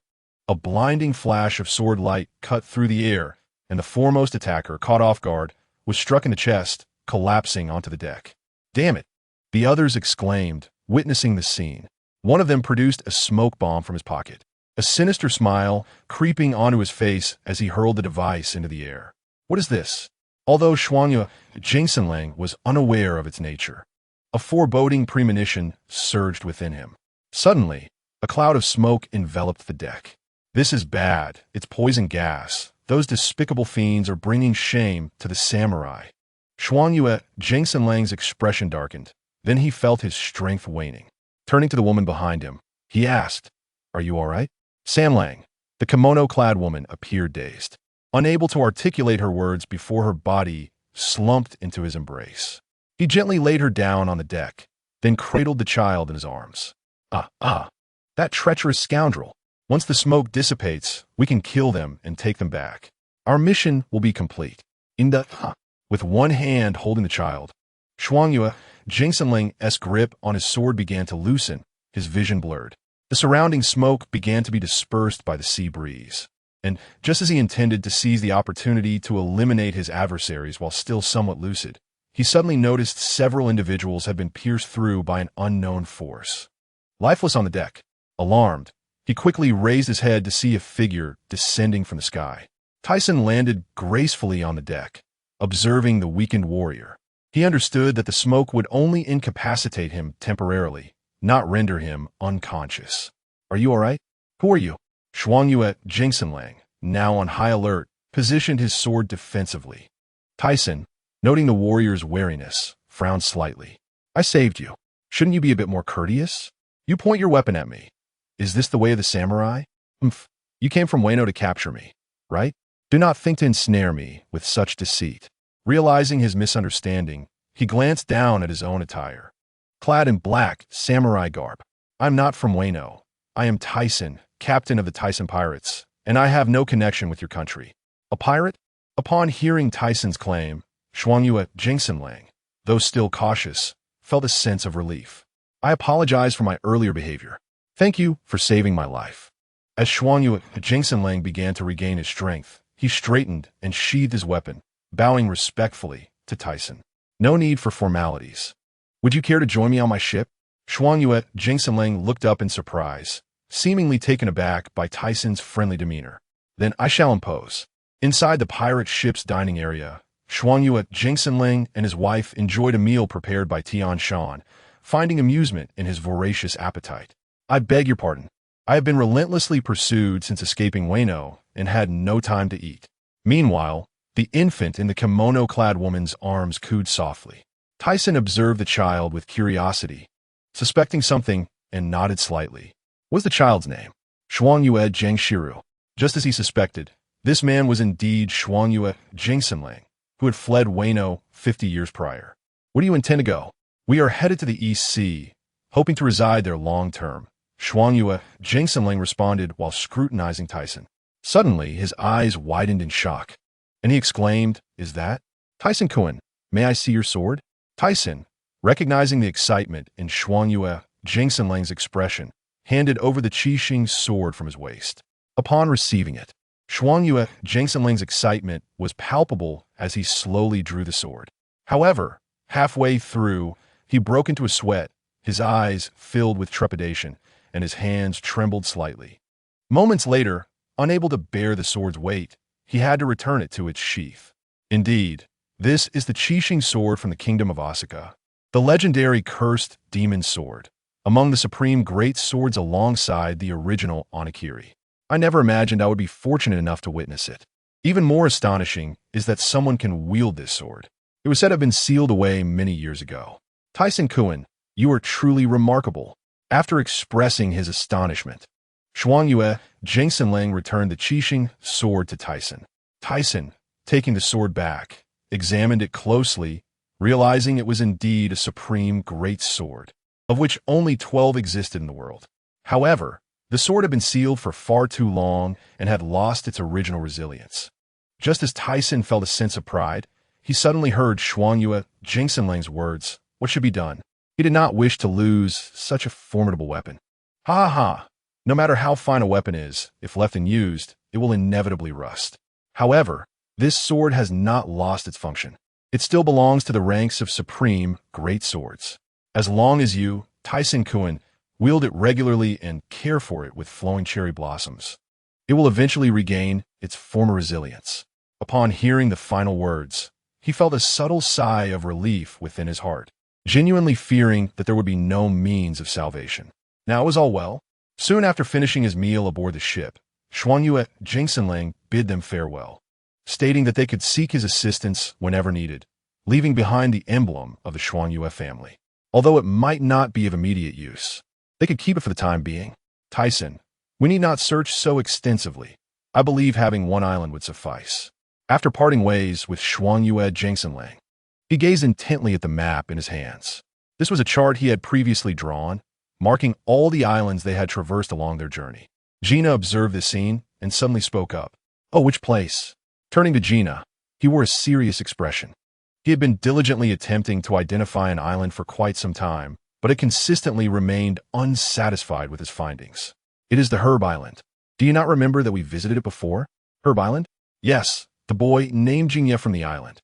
A blinding flash of sword light cut through the air, and the foremost attacker, caught off guard, was struck in the chest, collapsing onto the deck. Damn it! The others exclaimed, witnessing the scene. One of them produced a smoke bomb from his pocket, a sinister smile creeping onto his face as he hurled the device into the air. What is this? Although Shuangyu Jingsenlang was unaware of its nature, a foreboding premonition surged within him. Suddenly, a cloud of smoke enveloped the deck. This is bad. It's poison gas. Those despicable fiends are bringing shame to the samurai. Shuangyu Jingsenlang's expression darkened. Then he felt his strength waning. Turning to the woman behind him, he asked, "Are you all right?" Sanlang, the kimono-clad woman, appeared dazed, unable to articulate her words before her body slumped into his embrace. He gently laid her down on the deck, then cradled the child in his arms. That treacherous scoundrel. Once the smoke dissipates, we can kill them and take them back. Our mission will be complete. With one hand holding the child, Shuangyu Jingsenlang's grip on his sword began to loosen, his vision blurred. The surrounding smoke began to be dispersed by the sea breeze. And just as he intended to seize the opportunity to eliminate his adversaries while still somewhat lucid, he suddenly noticed several individuals had been pierced through by an unknown force. Lifeless on the deck, alarmed, he quickly raised his head to see a figure descending from the sky. Tyson landed gracefully on the deck, observing the weakened warrior. He understood that the smoke would only incapacitate him temporarily, not render him unconscious. "Are you all right? Who are you?" Shuangyue Jingsenlang, now on high alert, positioned his sword defensively. Tyson, noting the warrior's wariness, frowned slightly. I saved you. Shouldn't you be a bit more courteous? You point your weapon at me. Is this the way of the samurai? Humph. You came from Wano to capture me, right? Do not think to ensnare me with such deceit. Realizing his misunderstanding, he glanced down at his own attire. Clad in black, samurai garb. I'm not from Wano. I am Tyson, captain of the Tyson Pirates, and I have no connection with your country. A pirate? Upon hearing Tyson's claim, Shuangyue Jingsenlang, though still cautious, felt a sense of relief. I apologize for my earlier behavior. Thank you for saving my life. As Shuangyue Jingsenlang began to regain his strength, he straightened and sheathed his weapon, bowing respectfully to Tyson. No need for formalities. Would you care to join me on my ship? Shuangyue Jingsenlang looked up in surprise, seemingly taken aback by Tyson's friendly demeanor. Then I shall impose. Inside the pirate ship's dining area, Shuangyue Jingsenlang and his wife enjoyed a meal prepared by Tian Shan, finding amusement in his voracious appetite. I beg your pardon. I have been relentlessly pursued since escaping Wano and had no time to eat. Meanwhile, the infant in the kimono-clad woman's arms cooed softly. Tyson observed the child with curiosity, suspecting something, and nodded slightly. What was the child's name? Shuangyue Jingshiru. Just as he suspected, this man was indeed Shuangyue Jingsenlang, who had fled Wano 50 years prior. Where do you intend to go? We are headed to the East Sea, hoping to reside there long-term. Shuangyue Jingsenlang responded while scrutinizing Tyson. Suddenly, his eyes widened in shock, and he exclaimed, Is that? Tyson-kun, may I see your sword? Tyson, recognizing the excitement in Shuangyue Jingsenlang's expression, handed over the Qixing's sword from his waist. Upon receiving it, Shuangyue Jingsenlang's excitement was palpable as he slowly drew the sword. However, halfway through, he broke into a sweat, his eyes filled with trepidation, and his hands trembled slightly. Moments later, unable to bear the sword's weight, he had to return it to its sheath. Indeed, this is the Qixing sword from the kingdom of Asuka, the legendary cursed demon sword, among the supreme great swords alongside the original Onigiri. I never imagined I would be fortunate enough to witness it. Even more astonishing is that someone can wield this sword. It was said to have been sealed away many years ago. Tyson-kun, you are truly remarkable. After expressing his astonishment, Shuangyue Jingsenlang returned the Qixing sword to Tyson. Tyson, taking the sword back, examined it closely, realizing it was indeed a supreme great sword, of which only 12 existed in the world. However, the sword had been sealed for far too long and had lost its original resilience. Just as Tyson felt a sense of pride, he suddenly heard Shuangyue Jingsenlang's words, What should be done? He did not wish to lose such a formidable weapon. Ha ha! No matter how fine a weapon is, if left unused, it will inevitably rust. However, this sword has not lost its function. It still belongs to the ranks of supreme great swords. As long as you, Tyson-kun, wield it regularly and care for it with flowing cherry blossoms, it will eventually regain its former resilience. Upon hearing the final words, he felt a subtle sigh of relief within his heart, genuinely fearing that there would be no means of salvation. Now it was all well. Soon after finishing his meal aboard the ship, Shuangyue Jingsenlang bid them farewell, stating that they could seek his assistance whenever needed, leaving behind the emblem of the Shuangyue family. Although it might not be of immediate use, they could keep it for the time being. Tyson, we need not search so extensively. I believe having one island would suffice. After parting ways with Shuangyue Jingsenlang, he gazed intently at the map in his hands. This was a chart he had previously drawn, marking all the islands they had traversed along their journey. Gina observed this scene and suddenly spoke up. Oh, which place? Turning to Gina, he wore a serious expression. He had been diligently attempting to identify an island for quite some time, but had consistently remained unsatisfied with his findings. It is the Herb Island. Do you not remember that we visited it before? Herb Island? Yes, the boy named Jingye from the island.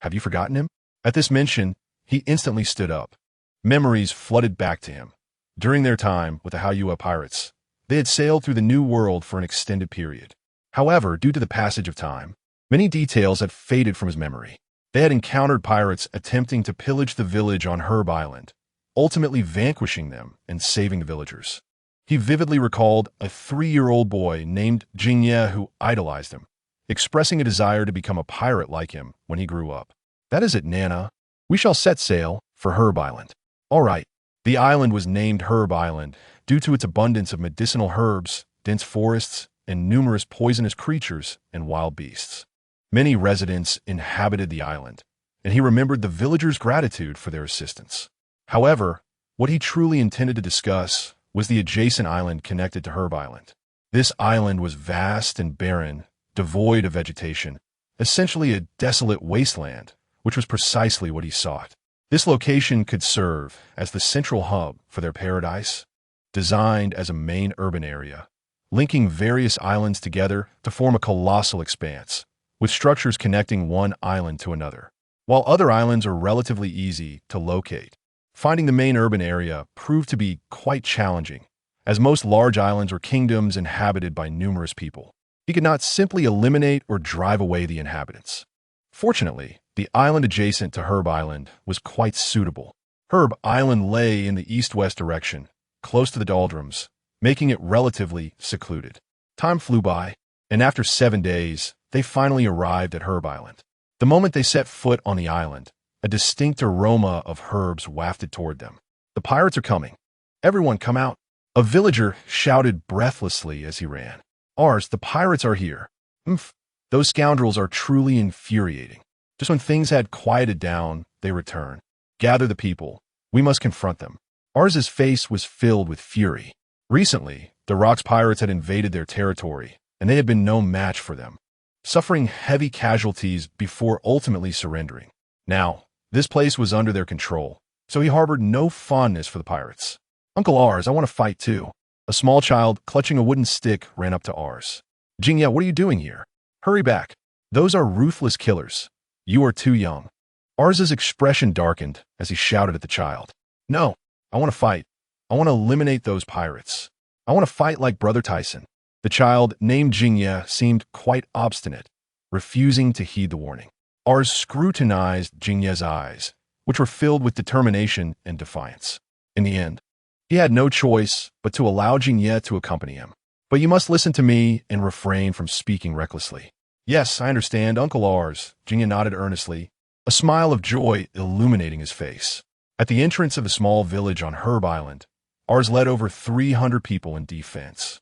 Have you forgotten him? At this mention, he instantly stood up. Memories flooded back to him. During their time with the Haiyue pirates, they had sailed through the New World for an extended period. However, due to the passage of time, many details had faded from his memory. They had encountered pirates attempting to pillage the village on Herb Island, ultimately vanquishing them and saving the villagers. He vividly recalled a 3-year-old boy named Jingye who idolized him, expressing a desire to become a pirate like him when he grew up. "That is it, Nana. We shall set sail for Herb Island." All right. The island was named Herb Island due to its abundance of medicinal herbs, dense forests, and numerous poisonous creatures and wild beasts. Many residents inhabited the island, and he remembered the villagers' gratitude for their assistance. However, what he truly intended to discuss was the adjacent island connected to Herb Island. This island was vast and barren, devoid of vegetation, essentially a desolate wasteland, which was precisely what he sought. This location could serve as the central hub for their paradise, designed as a main urban area, linking various islands together to form a colossal expanse, with structures connecting one island to another. While other islands are relatively easy to locate, finding the main urban area proved to be quite challenging, as most large islands are kingdoms inhabited by numerous people. He could not simply eliminate or drive away the inhabitants. Fortunately, the island adjacent to Herb Island was quite suitable. Herb Island lay in the east-west direction, close to the doldrums, making it relatively secluded. Time flew by, and after 7 days, they finally arrived at Herb Island. The moment they set foot on the island, a distinct aroma of herbs wafted toward them. "The pirates are coming. Everyone come out." A villager shouted breathlessly as he ran. "Ours, the pirates are here." "Umph, those scoundrels are truly infuriating." Just when things had quieted down, they returned. "Gather the people. We must confront them." Ars's face was filled with fury. Recently, the Rock's pirates had invaded their territory, and they had been no match for them, suffering heavy casualties before ultimately surrendering. Now, this place was under their control, so he harbored no fondness for the pirates. "Uncle Ars, I want to fight too." A small child, clutching a wooden stick, ran up to Ars. "Jingye, what are you doing here? Hurry back. Those are ruthless killers. You are too young." Ars's expression darkened as he shouted at the child. "No, I want to fight. I want to eliminate those pirates. I want to fight like Brother Tyson." The child, named Jingye, seemed quite obstinate, refusing to heed the warning. Ars scrutinized Jingye's eyes, which were filled with determination and defiance. In the end, he had no choice but to allow Jingye to accompany him. "But you must listen to me and refrain from speaking recklessly." "Yes, I understand, Uncle Ars." Jingye nodded earnestly, a smile of joy illuminating his face. At the entrance of the small village on Herb Island, Ars led over 300 people in defense,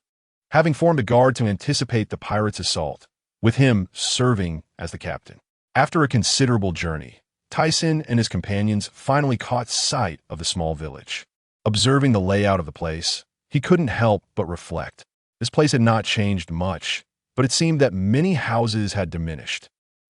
having formed a guard to anticipate the pirates' assault, with him serving as the captain. After a considerable journey, Tyson and his companions finally caught sight of the small village. Observing the layout of the place, he couldn't help but reflect. This place had not changed much, but it seemed that many houses had diminished,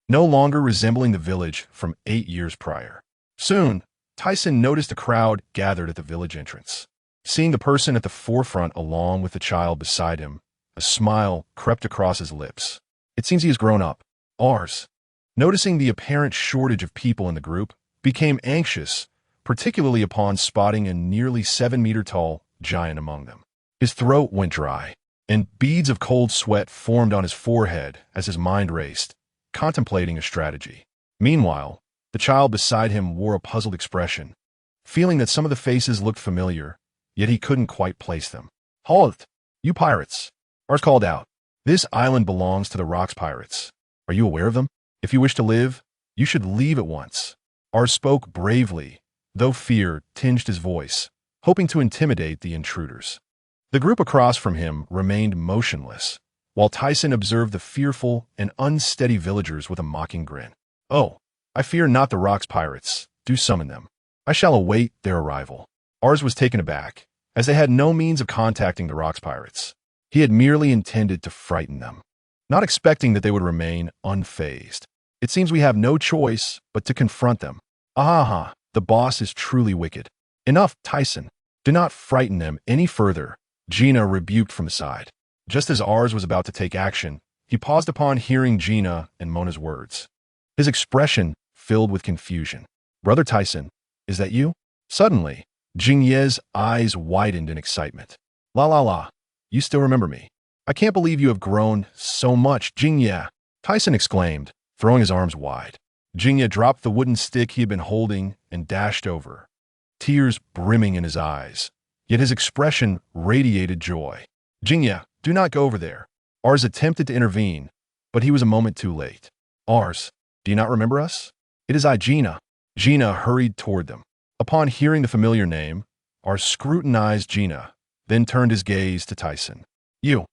no longer resembling the village from 8 years prior. Soon, Tyson noticed a crowd gathered at the village entrance. Seeing the person at the forefront along with the child beside him, a smile crept across his lips. "It seems he has grown up." Ars, noticing the apparent shortage of people in the group, became anxious, particularly upon spotting a nearly 7-meter-tall giant among them. His throat went dry, and beads of cold sweat formed on his forehead as his mind raced, contemplating a strategy. Meanwhile, the child beside him wore a puzzled expression, feeling that some of the faces looked familiar, yet he couldn't quite place them. "Halt! You pirates!" Ars called out. "This island belongs to the Rock's pirates. Are you aware of them? If you wish to live, you should leave at once." Ars spoke bravely, though fear tinged his voice, hoping to intimidate the intruders. The group across from him remained motionless, while Tyson observed the fearful and unsteady villagers with a mocking grin. "Oh, I fear not the Rock's pirates. Do summon them. I shall await their arrival." Ars was taken aback, as they had no means of contacting the Rock's pirates. He had merely intended to frighten them, not expecting that they would remain unfazed. "It seems we have no choice but to confront them." "Aha, the boss is truly wicked." "Enough, Tyson. Do not frighten them any further," Gina rebuked from the side. Just as Ars was about to take action, he paused upon hearing Gina and Mona's words. His expression filled with confusion. "Brother Tyson, is that you?" Suddenly, Jingye's eyes widened in excitement. "La la la, you still remember me. I can't believe you have grown so much, Jingye," Tyson exclaimed, throwing his arms wide. Jingye dropped the wooden stick he had been holding and dashed over, tears brimming in his eyes, yet his expression radiated joy. Jingya, do not go over there. Ars attempted to intervene, but he was a moment too late. Ars, do you not remember us? It is I, Gina. Gina hurried toward them. Upon hearing the familiar name, Ars scrutinized Gina, then turned his gaze to Tyson. You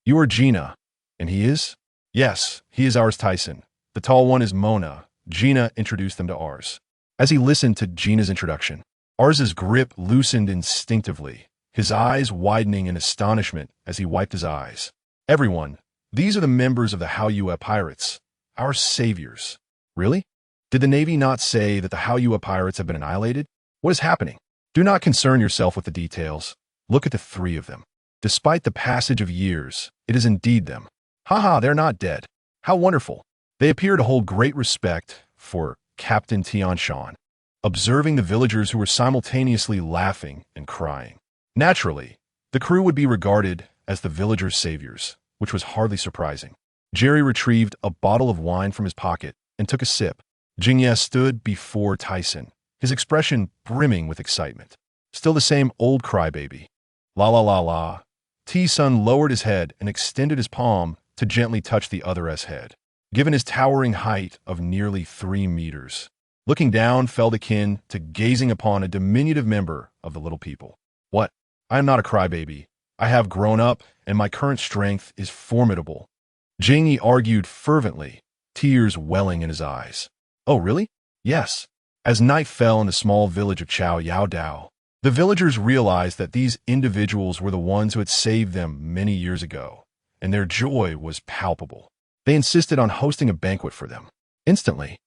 are Gina, and he is? Yes, he is Ars Tyson. The tall one is Mona. Gina introduced them to Ars. As he listened to Gina's introduction, Ars's grip loosened instinctively, his eyes widening in astonishment as he wiped his eyes. Everyone, these are the members of the Haoyue pirates, our saviors. Really? Did the Navy not say that the Haoyue pirates have been annihilated? What is happening? Do not concern yourself with the details. Look at the three of them. Despite the passage of years, it is indeed them. Haha, they're not dead. How wonderful. They appear to hold great respect for Captain Tianshan, observing the villagers who were simultaneously laughing and crying. Naturally, the crew would be regarded as the villagers' saviors, which was hardly surprising. Jerry retrieved a bottle of wine from his pocket and took a sip. Jingya stood before Tyson, his expression brimming with excitement. Still the same old crybaby. La la la la. T-Sun lowered his head and extended his palm to gently touch the other's head. Given his towering height of nearly 3 meters, looking down felt akin to gazing upon a diminutive member of the little people. What? I am not a crybaby. I have grown up, and my current strength is formidable. Jingyi argued fervently, tears welling in his eyes. Oh, really? Yes. As night fell in the small village of Chao Yao Dao, the villagers realized that these individuals were the ones who had saved them many years ago, and their joy was palpable. They insisted on hosting a banquet for them. Instantly,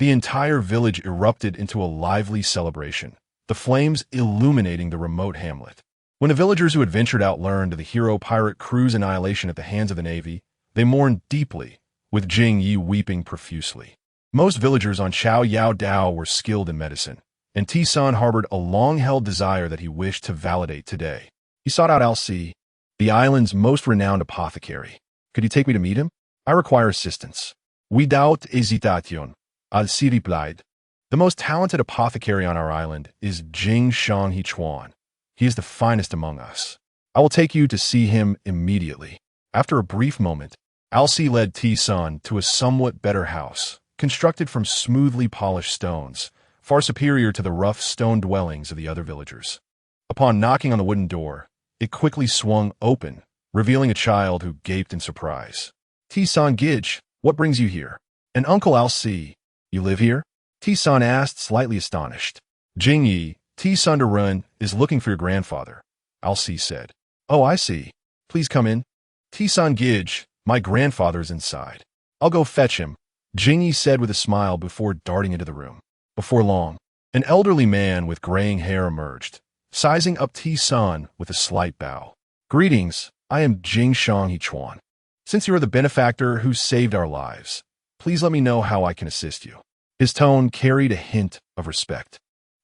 the entire village erupted into a lively celebration, the flames illuminating the remote hamlet. When the villagers who had ventured out learned of the hero pirate crew's annihilation at the hands of the Navy, they mourned deeply, with Jing Yi weeping profusely. Most villagers on Chao Yao Dao were skilled in medicine, and T-San harbored a long-held desire that he wished to validate today. He sought out Alci, the island's most renowned apothecary. Could you take me to meet him? I require assistance. Without hesitation, Alci replied. The most talented apothecary on our island is Jing Shang Hichuan. He is the finest among us. I will take you to see him immediately. After a brief moment, Alci led T-San to a somewhat better house, constructed from smoothly polished stones, far superior to the rough stone dwellings of the other villagers. Upon knocking on the wooden door, it quickly swung open, revealing a child who gaped in surprise. T-San Gij, what brings you here? And Uncle Alci, you live here? T-San asked, slightly astonished. Jingyi, T-San Darun is looking for your grandfather, Alci said. Oh, I see. Please come in. T-San Gij, my grandfather is inside. I'll go fetch him, Jingyi said with a smile before darting into the room. Before long, an elderly man with graying hair emerged, sizing up T-San with a slight bow. Greetings, I am Jing Shang Hichuan. Since you are the benefactor who saved our lives, please let me know how I can assist you. His tone carried a hint of respect.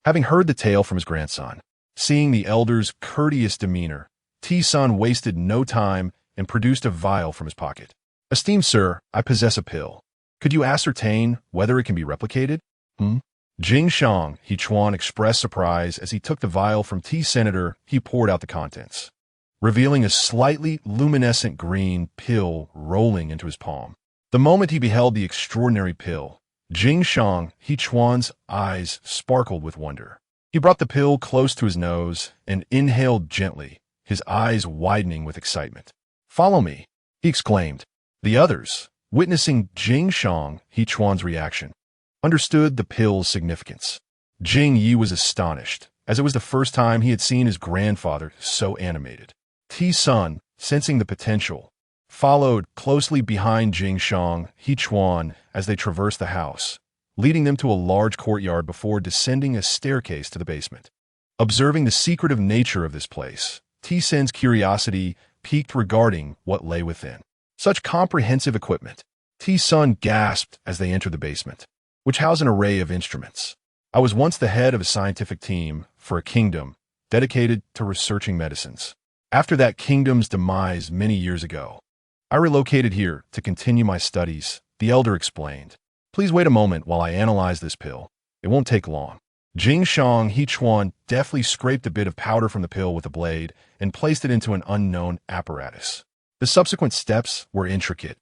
Having heard the tale from his grandson, seeing the elder's courteous demeanor, T-San wasted no time and produced a vial from his pocket. Esteemed sir, I possess a pill. Could you ascertain whether it can be replicated? Jing Shang Hichuan expressed surprise as he took the vial from T-Senator. He poured out the contents, revealing a slightly luminescent green pill rolling into his palm. The moment he beheld the extraordinary pill, Jing Shang Hichuan's eyes sparkled with wonder. He brought the pill close to his nose and inhaled gently, his eyes widening with excitement. Follow me, he exclaimed. The others, witnessing Jing Shang Hichuan's reaction, understood the pill's significance. Jing Yi was astonished, as it was the first time he had seen his grandfather so animated. T-Sun, sensing the potential, followed closely behind Jing Shang Hichuan as they traversed the house, leading them to a large courtyard before descending a staircase to the basement. Observing the secretive nature of this place, T-Sun's curiosity piqued regarding what lay within. Such comprehensive equipment. T-Sun gasped as they entered the basement, which housed an array of instruments. I was once the head of a scientific team for a kingdom dedicated to researching medicines. After that kingdom's demise many years ago, I relocated here to continue my studies, the elder explained. Please wait a moment while I analyze this pill. It won't take long. Jing Shang Hechuan deftly scraped a bit of powder from the pill with a blade and placed it into an unknown apparatus. The subsequent steps were intricate,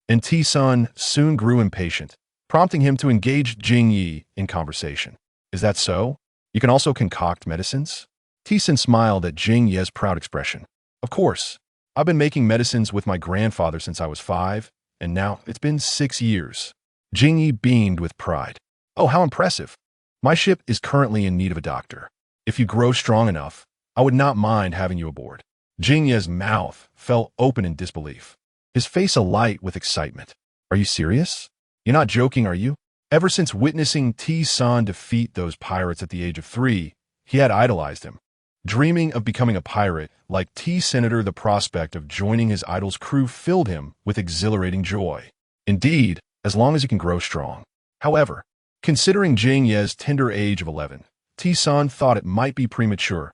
and T-Sun soon grew impatient, prompting him to engage Jing Yi in conversation. Is that so? You can also concoct medicines? T-Sun smiled at Jing Ye's proud expression. Of course. I've been making medicines with my grandfather since I was 5, and now it's been 6 years. Jing Yi beamed with pride. Oh, how impressive. My ship is currently in need of a doctor. If you grow strong enough, I would not mind having you aboard. Jing Ye's mouth fell open in disbelief, his face alight with excitement. Are you serious? You're not joking, are you? Ever since witnessing T-San defeat those pirates at the age of 3, he had idolized him. Dreaming of becoming a pirate like T-Senator, the prospect of joining his idol's crew filled him with exhilarating joy. Indeed, as long as he can grow strong. However, considering Jing Ye's tender age of 11, T-San thought it might be premature,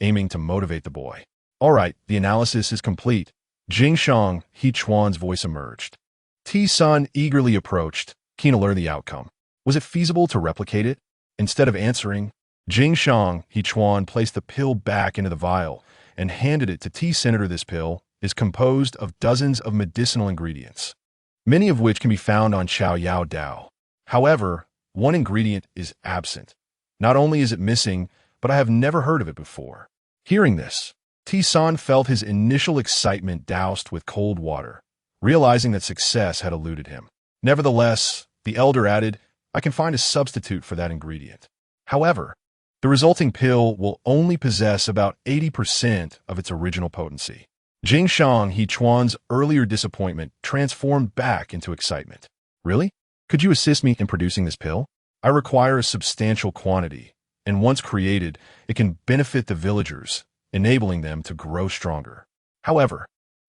aiming to motivate the boy. All right, the analysis is complete. Jing Shang Hechuan's voice emerged. T-San eagerly approached, keen to learn the outcome. Was it feasible to replicate it? Instead of answering, Jing Shang Hechuan placed the pill back into the vial and handed it to T-Senator. This pill is composed of dozens of medicinal ingredients, many of which can be found on Chao Yao Dao. However, one ingredient is absent. Not only is it missing, but I have never heard of it before. Hearing this, T-San felt his initial excitement doused with cold water, realizing that success had eluded him. Nevertheless, the elder added, I can find a substitute for that ingredient. However, the resulting pill will only possess about 80% of its original potency. Jing Shang Hechuan's earlier disappointment transformed back into excitement. Really? Could you assist me in producing this pill? I require a substantial quantity, and once created, it can benefit the villagers, enabling them to grow stronger. However,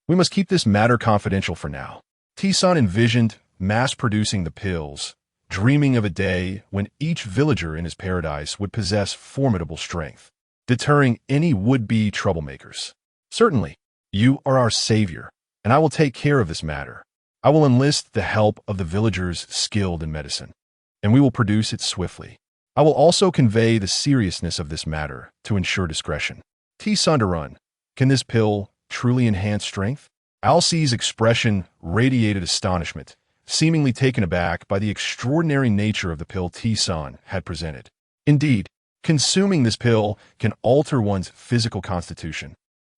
we must keep this matter confidential for now. T-San envisioned mass-producing the pills, dreaming of a day when each villager in his paradise would possess formidable strength, deterring any would-be troublemakers. Certainly, you are our savior, and I will take care of this matter. I will enlist the help of the villagers skilled in medicine, and we will produce it swiftly. I will also convey the seriousness of this matter to ensure discretion. T-Sundarun, can this pill truly enhance strength? Alcie's expression radiated astonishment, seemingly taken aback by the extraordinary nature of the pill T-San had presented. Indeed, consuming this pill can alter one's physical constitution,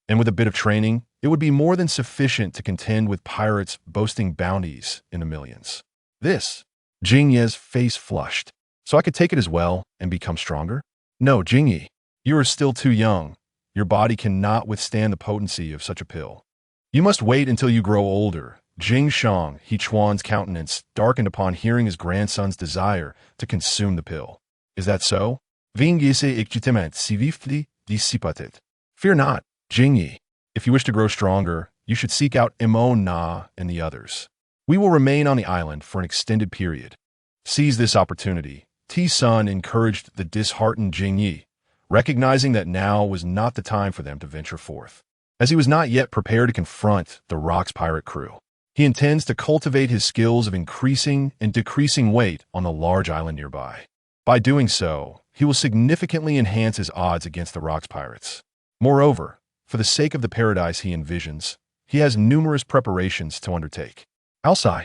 and with a bit of training, it would be more than sufficient to contend with pirates boasting bounties in the millions. This, Jing Ye's face flushed. So I could take it as well and become stronger? No, Jing Yi, you are still too young. Your body cannot withstand the potency of such a pill. You must wait until you grow older. Jing Shang Hechuan's countenance darkened upon hearing his grandson's desire to consume the pill. Is that so? Vingise ictutement sivifli dissipatit. Fear not, Jing Yi. If you wish to grow stronger, you should seek out Imo Na and the others. We will remain on the island for an extended period. Seize this opportunity. T-Sun encouraged the disheartened Jing Yi, recognizing that now was not the time for them to venture forth, as he was not yet prepared to confront the Rock's pirate crew. He intends to cultivate his skills of increasing and decreasing weight on the large island nearby. By doing so, he will significantly enhance his odds against the Rock's pirates. Moreover, for the sake of the paradise he envisions, he has numerous preparations to undertake. Alcai,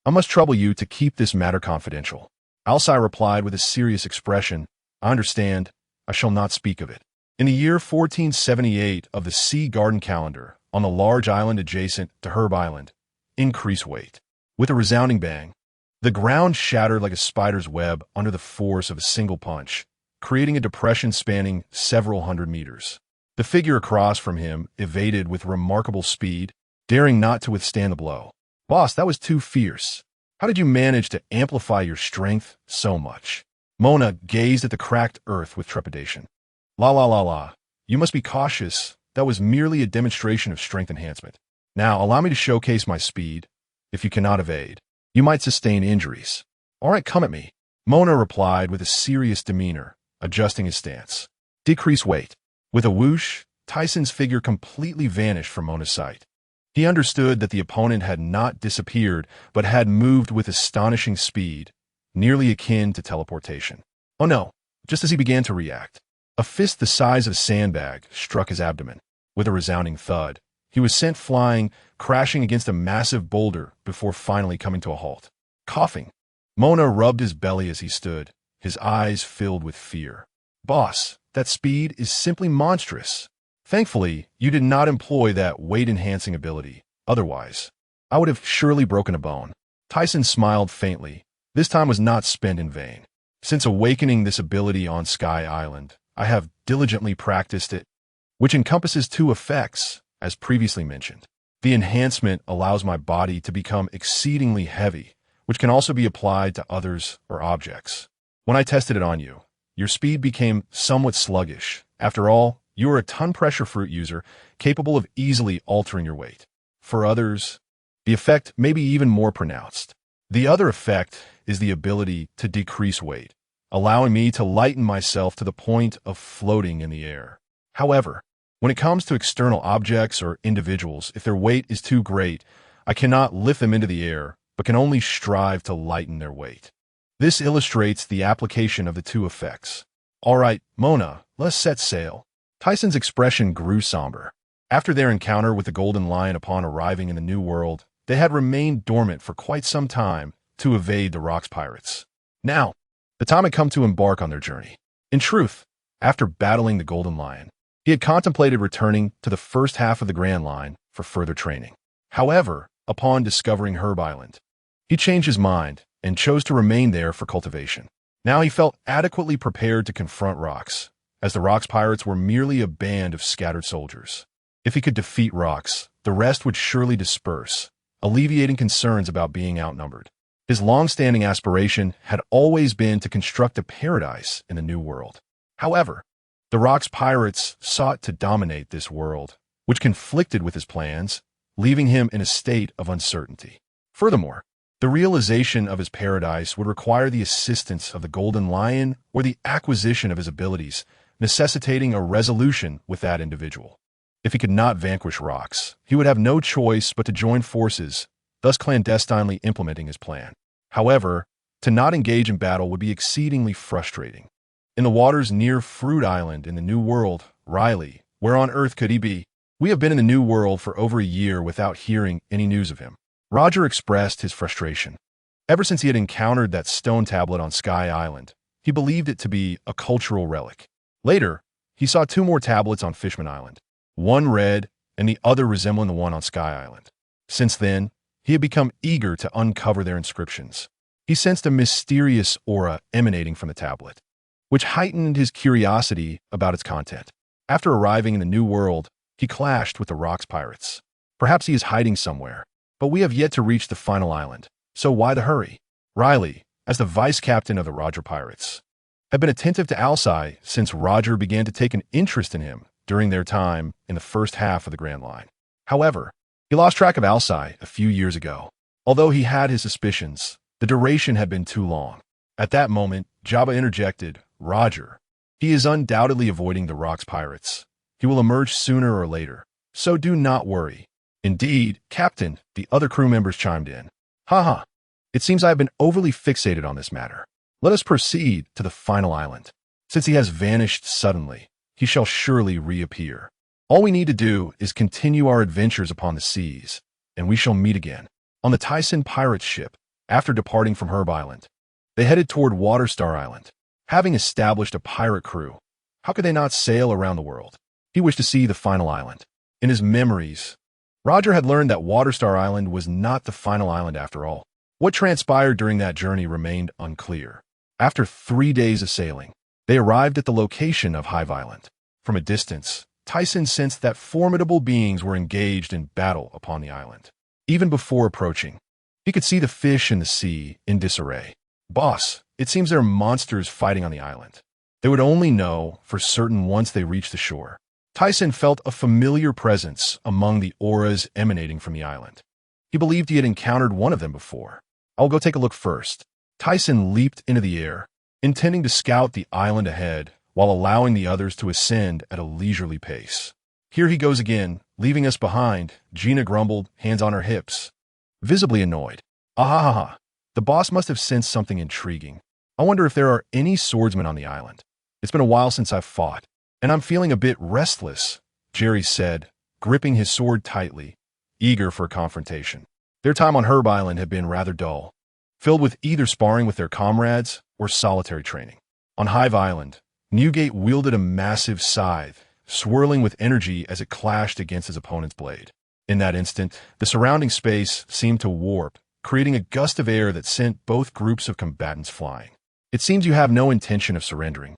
I must trouble you to keep this matter confidential. Alcai replied with a serious expression, I understand, I shall not speak of it. In the year 1478 of the Sea Garden calendar, on the large island adjacent to Herb Island, increase weight. With a resounding bang, the ground shattered like a spider's web under the force of a single punch, creating a depression spanning several hundred meters. The figure across from him evaded with remarkable speed, daring not to withstand the blow. Boss, that was too fierce. How did you manage to amplify your strength so much? Mona gazed at the cracked earth with trepidation. La la la la. You must be cautious. That was merely a demonstration of strength enhancement. Now, allow me to showcase my speed. If you cannot evade, you might sustain injuries. All right, come at me. Mona replied with a serious demeanor, adjusting his stance. Decrease weight. With a whoosh, Tyson's figure completely vanished from Mona's sight. He understood that the opponent had not disappeared, but had moved with astonishing speed, nearly akin to teleportation. Oh no, Just as he began to react, a fist the size of a sandbag struck his abdomen. With a resounding thud, he was sent flying, crashing against a massive boulder before finally coming to a halt. Coughing, Mona rubbed his belly as he stood, his eyes filled with fear. "Boss, that speed is simply monstrous. Thankfully, you did not employ that weight-enhancing ability. Otherwise, I would have surely broken a bone." Tyson smiled faintly. This time was not spent in vain. Since awakening this ability on Sky Island, I have diligently practiced it, which encompasses two effects, as previously mentioned. The enhancement allows my body to become exceedingly heavy, which can also be applied to others or objects. When I tested it on you, your speed became somewhat sluggish. After all, you are a ton-pressure fruit user capable of easily altering your weight. For others, the effect may be even more pronounced. The other effect is the ability to decrease weight, allowing me to lighten myself to the point of floating in the air. However, when it comes to external objects or individuals, if their weight is too great, I cannot lift them into the air, but can only strive to lighten their weight. This illustrates the application of the two effects. "All right, Mona, let's set sail." Tyson's expression grew somber. After their encounter with the Golden Lion upon arriving in the New World, they had remained dormant for quite some time to evade the Rocks pirates. Now, the time had come to embark on their journey. In truth, after battling the Golden Lion, he had contemplated returning to the first half of the Grand Line for further training. However, upon discovering Herb Island, he changed his mind and chose to remain there for cultivation. Now he felt adequately prepared to confront Rocks, as the Rocks pirates were merely a band of scattered soldiers. If he could defeat Rocks, the rest would surely disperse, alleviating concerns about being outnumbered. His long-standing aspiration had always been to construct a paradise in the New World. However, the Rocks pirates sought to dominate this world, which conflicted with his plans, leaving him in a state of uncertainty. Furthermore, the realization of his paradise would require the assistance of the Golden Lion or the acquisition of his abilities, necessitating a resolution with that individual. If he could not vanquish Rocks, he would have no choice but to join forces, thus clandestinely implementing his plan. However, to not engage in battle would be exceedingly frustrating. In the waters near Fruit Island in the New World, Riley, where on earth could he be? "We have been in the New World for over a year without hearing any news of him." Roger expressed his frustration. Ever since he had encountered that stone tablet on Sky Island, he believed it to be a cultural relic. Later, he saw two more tablets on Fishman Island, one red and the other resembling the one on Sky Island. Since then, he had become eager to uncover their inscriptions. He sensed a mysterious aura emanating from the tablet, which heightened his curiosity about its content. After arriving in the New World, he clashed with the Rocks pirates. Perhaps he is hiding somewhere, but we have yet to reach the final island, so why the hurry? Riley, as the vice-captain of the Roger Pirates, had been attentive to Alcai since Roger began to take an interest in him during their time in the first half of the Grand Line. However, he lost track of Alcai a few years ago. Although he had his suspicions, the duration had been too long. At that moment, Jabba interjected, "Roger, he is undoubtedly avoiding the Rocks pirates. He will emerge sooner or later, so do not worry." "Indeed, Captain," the other crew members chimed in. "Haha, it seems I have been overly fixated on this matter. Let us proceed to the final island. Since he has vanished suddenly, he shall surely reappear. All we need to do is continue our adventures upon the seas, and we shall meet again." On the Tyson pirate ship, after departing from Herb Island, they headed toward Waterstar Island. Having established a pirate crew, how could they not sail around the world? He wished to see the final island. In his memories, Roger had learned that Waterstar Island was not the final island after all. What transpired during that journey remained unclear. After 3 days of sailing, they arrived at the location of Hive Island. From a distance, Tyson sensed that formidable beings were engaged in battle upon the island. Even before approaching, he could see the fish in the sea in disarray. "Boss, it seems there are monsters fighting on the island. They would only know for certain once they reached the shore." Tyson felt a familiar presence among the auras emanating from the island. He believed he had encountered one of them before. "I'll go take a look first." Tyson leaped into the air, intending to scout the island ahead while allowing the others to ascend at a leisurely pace. "Here he goes again, leaving us behind," Gina grumbled, hands on her hips, visibly annoyed. "Ahaha, the boss must have sensed something intriguing. I wonder if there are any swordsmen on the island." It's been a while since I've fought, and I'm feeling a bit restless, Jerry said, gripping his sword tightly, eager for a confrontation. Their time on Herb Island had been rather dull, filled with either sparring with their comrades or solitary training. On Hive Island, Newgate wielded a massive scythe, swirling with energy as it clashed against his opponent's blade. In that instant, the surrounding space seemed to warp, creating a gust of air that sent both groups of combatants flying. It seems you have no intention of surrendering.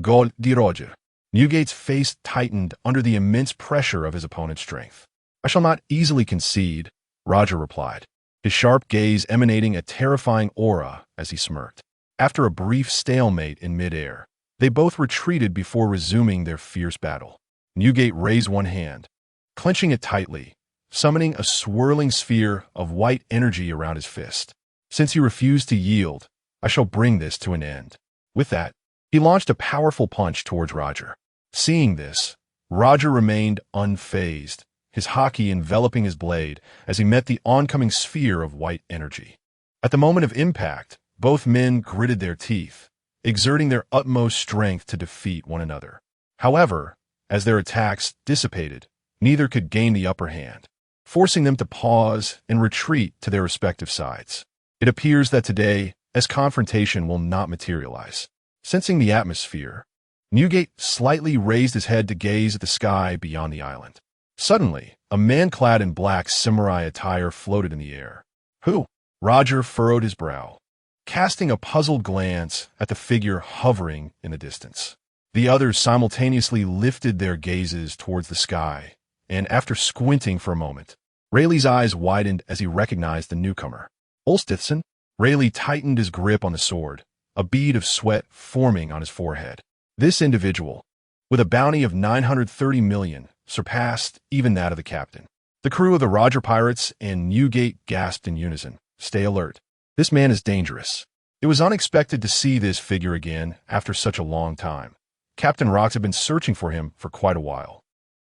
Gol di Roger. Newgate's face tightened under the immense pressure of his opponent's strength. I shall not easily concede, Roger replied, his sharp gaze emanating a terrifying aura as he smirked. After a brief stalemate in midair, they both retreated before resuming their fierce battle. Newgate raised one hand, clenching it tightly, summoning a swirling sphere of white energy around his fist. Since you refuse to yield, I shall bring this to an end. With that, he launched a powerful punch towards Roger. Seeing this, Roger remained unfazed, his Haki enveloping his blade as he met the oncoming sphere of white energy. At the moment of impact, both men gritted their teeth, exerting their utmost strength to defeat one another. However, as their attacks dissipated, neither could gain the upper hand, forcing them to pause and retreat to their respective sides. It appears that today, as confrontation will not materialize. Sensing the atmosphere, Newgate slightly raised his head to gaze at the sky beyond the island. Suddenly, a man clad in black samurai attire floated in the air. Who? Roger furrowed his brow, casting a puzzled glance at the figure hovering in the distance. The others simultaneously lifted their gazes towards the sky, and after squinting for a moment, Rayleigh's eyes widened as he recognized the newcomer. Ulstithson? Rayleigh tightened his grip on the sword, a bead of sweat forming on his forehead. This individual, with a bounty of 930 million, surpassed even that of the captain. The crew of the Roger pirates and Newgate gasped in unison. Stay alert. This man is dangerous. It was unexpected to see this figure again after such a long time. Captain Rox had been searching for him for quite a while.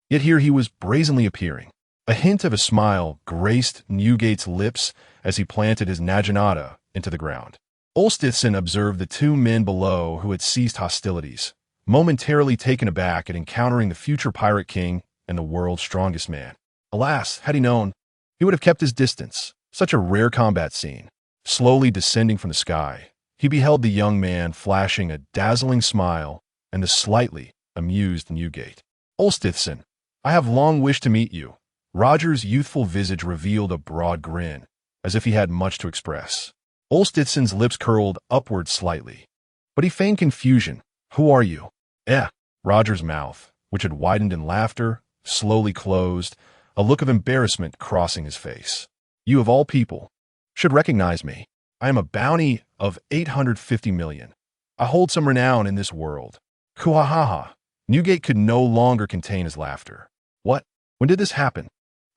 Yet here he was brazenly appearing. A hint of a smile graced Newgate's lips as he planted his naginata into the ground. Ulstithson observed the two men below who had ceased hostilities, momentarily taken aback at encountering the future pirate king and the world's strongest man. Alas, had he known, he would have kept his distance. Such a rare combat scene. Slowly descending from the sky, he beheld the young man flashing a dazzling smile and the slightly amused Newgate. Ulstithson, I have long wished to meet you. Roger's youthful visage revealed a broad grin, as if he had much to express. Ulstithson's lips curled upward slightly, but he feigned confusion. Who are you? Roger's mouth, which had widened in laughter, slowly closed, a look of embarrassment crossing his face. You of all people should recognize me. I am a bounty of 850 million. I hold some renown in this world. Kuhahaha. Newgate could no longer contain his laughter. What? When did this happen?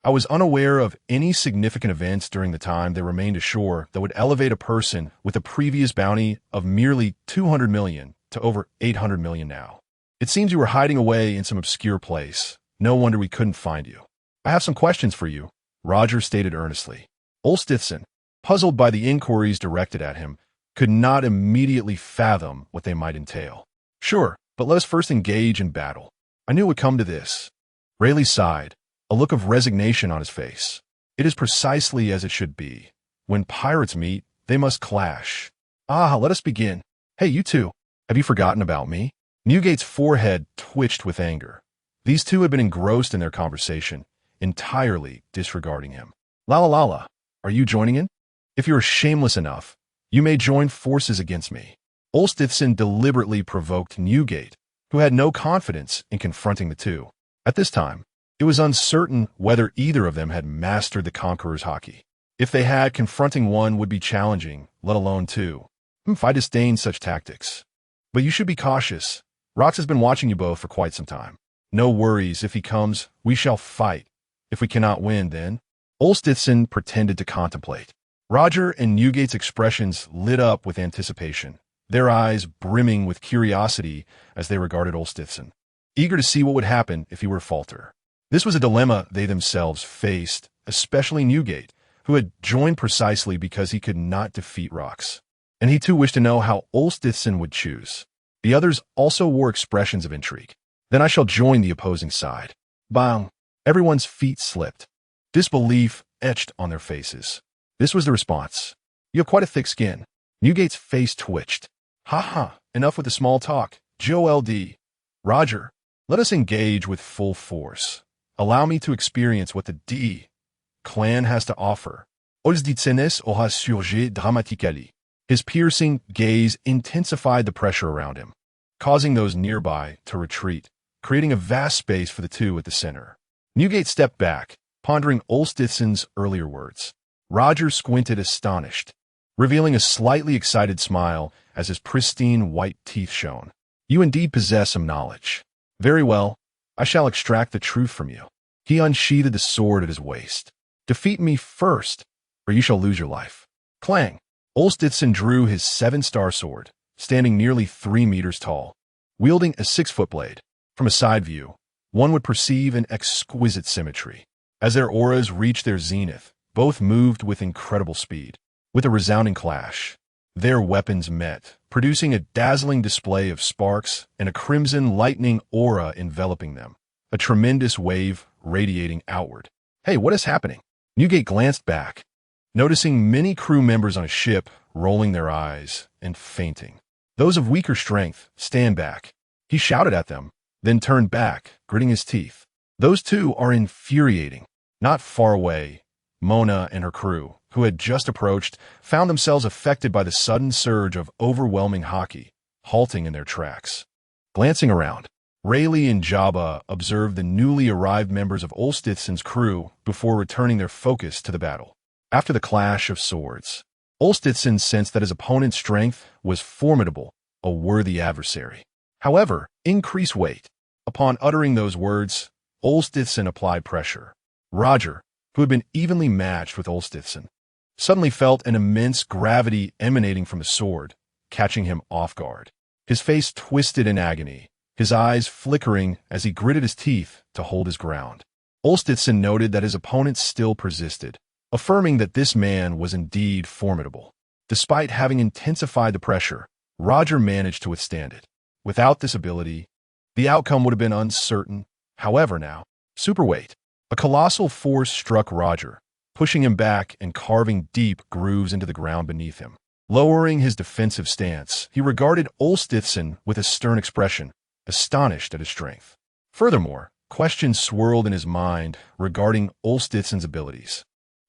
I was unaware of any significant events during the time they remained ashore that would elevate a person with a previous bounty of merely 200 million to over 800 million now. It seems you were hiding away in some obscure place. No wonder we couldn't find you. I have some questions for you, Roger stated earnestly. Ulstithson, puzzled by the inquiries directed at him, could not immediately fathom what they might entail. Sure, but let us first engage in battle. I knew it would come to this. Rayleigh sighed, a look of resignation on his face. It is precisely as it should be. When pirates meet, they must clash. Let us begin. Hey, you two, have you forgotten about me? Newgate's forehead twitched with anger. These two had been engrossed in their conversation, entirely disregarding him. La, are you joining in? If you are shameless enough, you may join forces against me. Ulstithson deliberately provoked Newgate, who had no confidence in confronting the two. At this time, it was uncertain whether either of them had mastered the Conqueror's Haki. If they had, confronting one would be challenging, let alone two. I disdain such tactics. But you should be cautious. Rox has been watching you both for quite some time. No worries, if he comes, we shall fight. If we cannot win, then... Ulstithson pretended to contemplate. Roger and Newgate's expressions lit up with anticipation, their eyes brimming with curiosity as they regarded Ulstithson, eager to see what would happen if he were to falter. This was a dilemma they themselves faced, especially Newgate, who had joined precisely because he could not defeat Rox. And he too wished to know how Ulstithson would choose. The others also wore expressions of intrigue. Then I shall join the opposing side. Bang! Everyone's feet slipped. Disbelief etched on their faces. This was the response. You have quite a thick skin. Newgate's face twitched. Ha ha, enough with the small talk. Joe LD. Roger, let us engage with full force. Allow me to experience what the D clan has to offer. Ozditsenes aura surgi dramatically. His piercing gaze intensified the pressure around him, causing those nearby to retreat, creating a vast space for the two at the center. Newgate stepped back, pondering Olstitzen's earlier words. Roger squinted astonished, revealing a slightly excited smile as his pristine white teeth shone. You indeed possess some knowledge. Very well, I shall extract the truth from you. He unsheathed the sword at his waist. Defeat me first, or you shall lose your life. Clang! Olstitzen drew his 7-star sword, standing nearly 3 meters tall, wielding a 6-foot blade. From a side view, one would perceive an exquisite symmetry. As their auras reached their zenith, both moved with incredible speed. With a resounding clash, their weapons met, producing a dazzling display of sparks and a crimson lightning aura enveloping them, a tremendous wave radiating outward. Hey, what is happening? Newgate glanced back, noticing many crew members on a ship rolling their eyes and fainting. Those of weaker strength, stand back. He shouted at them, then turned back, gritting his teeth. Those two are infuriating. Not far away, Mona and her crew, who had just approached, found themselves affected by the sudden surge of overwhelming Haki, halting in their tracks. Glancing around, Rayleigh and Jabba observed the newly arrived members of Olstitzen's crew before returning their focus to the battle. After the clash of swords, Olstitzen sensed that his opponent's strength was formidable, a worthy adversary. However, increase weight. Upon uttering those words, Olstitzen applied pressure. Roger, who had been evenly matched with Olstitzen, suddenly felt an immense gravity emanating from the sword, catching him off guard. His face twisted in agony, his eyes flickering as he gritted his teeth to hold his ground. Olstitzen noted that his opponent still persisted, affirming that this man was indeed formidable. Despite having intensified the pressure, Roger managed to withstand it. Without this ability, the outcome would have been uncertain. However now, superweight. A colossal force struck Roger, pushing him back and carving deep grooves into the ground beneath him. Lowering his defensive stance, he regarded Olstitzen with a stern expression, astonished at his strength. Furthermore, questions swirled in his mind regarding Olstitzen's abilities.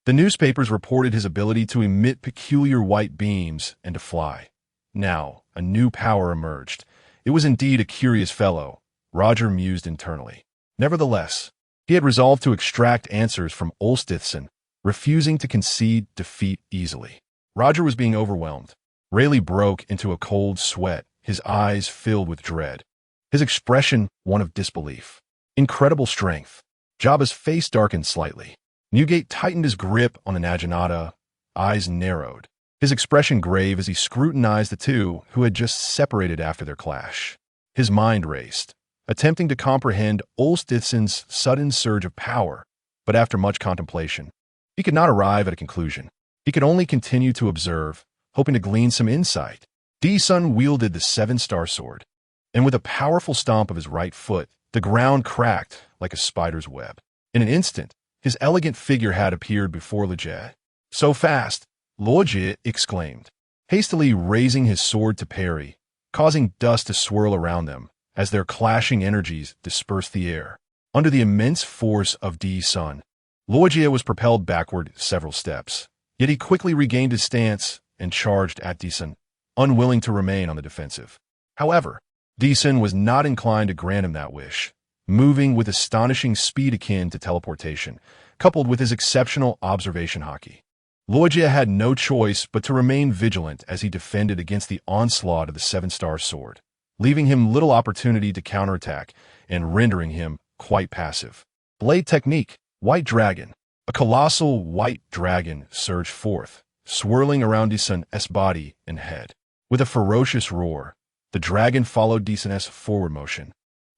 The newspapers reported his ability to emit peculiar white beams and to fly. Now, a new power emerged. It was indeed a curious fellow, Roger mused internally. Nevertheless, he had resolved to extract answers from Olstitzen, refusing to concede defeat easily. Roger was being overwhelmed. Rayleigh broke into a cold sweat, his eyes filled with dread. His expression one of disbelief. Incredible strength. Jabba's face darkened slightly. Newgate tightened his grip on the Naginata, eyes narrowed, his expression grave as he scrutinized the two who had just separated after their clash. His mind raced, attempting to comprehend Olstitzen's sudden surge of power, but after much contemplation, he could not arrive at a conclusion. He could only continue to observe, hoping to glean some insight. D-Sun wielded the 7-star sword, and with a powerful stomp of his right foot, the ground cracked like a spider's web. In an instant, his elegant figure had appeared before Leggett. So fast, Leggett exclaimed, hastily raising his sword to parry, causing dust to swirl around them as their clashing energies dispersed the air. Under the immense force of D-Sun, Leggett was propelled backward several steps, yet he quickly regained his stance and charged at D-Sun, unwilling to remain on the defensive. However, D-Sun was not inclined to grant him that wish, moving with astonishing speed akin to teleportation, coupled with his exceptional observation Haki. Leggett had no choice but to remain vigilant as he defended against the onslaught of the 7-star sword, leaving him little opportunity to counterattack and rendering him quite passive. Blade technique, White Dragon. A colossal white dragon surged forth, swirling around D-Sun's body and head. With a ferocious roar, the dragon followed D-Sun's forward motion,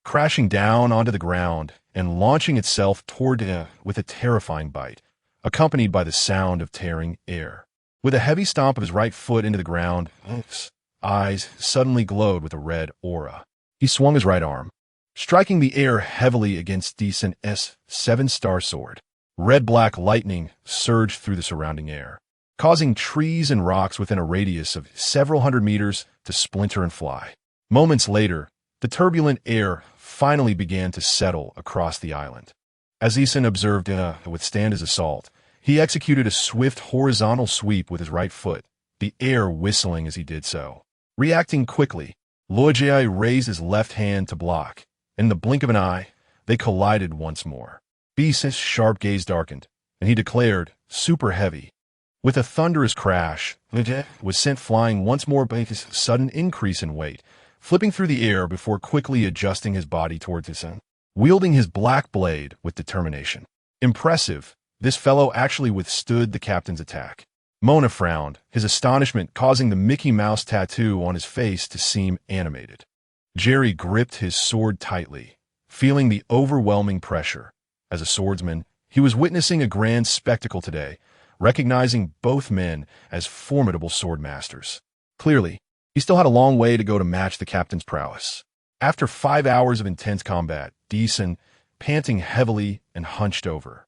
crashing down onto the ground and launching itself toward him with a terrifying bite, accompanied by the sound of tearing air. With a heavy stomp of his right foot into the ground, eyes suddenly glowed with a red aura. He swung his right arm, striking the air heavily against Decent's 7-star sword. Red-black lightning surged through the surrounding air, causing trees and rocks within a radius of several hundred meters to splinter and fly. Moments later, the turbulent air finally began to settle across the island. As Decent observed to withstand his assault, he executed a swift horizontal sweep with his right foot, the air whistling as he did so. Reacting quickly, Luojie raised his left hand to block. In the blink of an eye, they collided once more. Decent's sharp gaze darkened, and he declared, super heavy. With a thunderous crash, Luojie was sent flying once more by his sudden increase in weight, flipping through the air before quickly adjusting his body towards his son, wielding his black blade with determination. Impressive, this fellow actually withstood the captain's attack. Mona frowned, his astonishment causing the Mickey Mouse tattoo on his face to seem animated. Jerry gripped his sword tightly, feeling the overwhelming pressure. As a swordsman, he was witnessing a grand spectacle today, recognizing both men as formidable sword masters. Clearly, he still had a long way to go to match the captain's prowess. After 5 hours of intense combat, Decent, panting heavily and hunched over,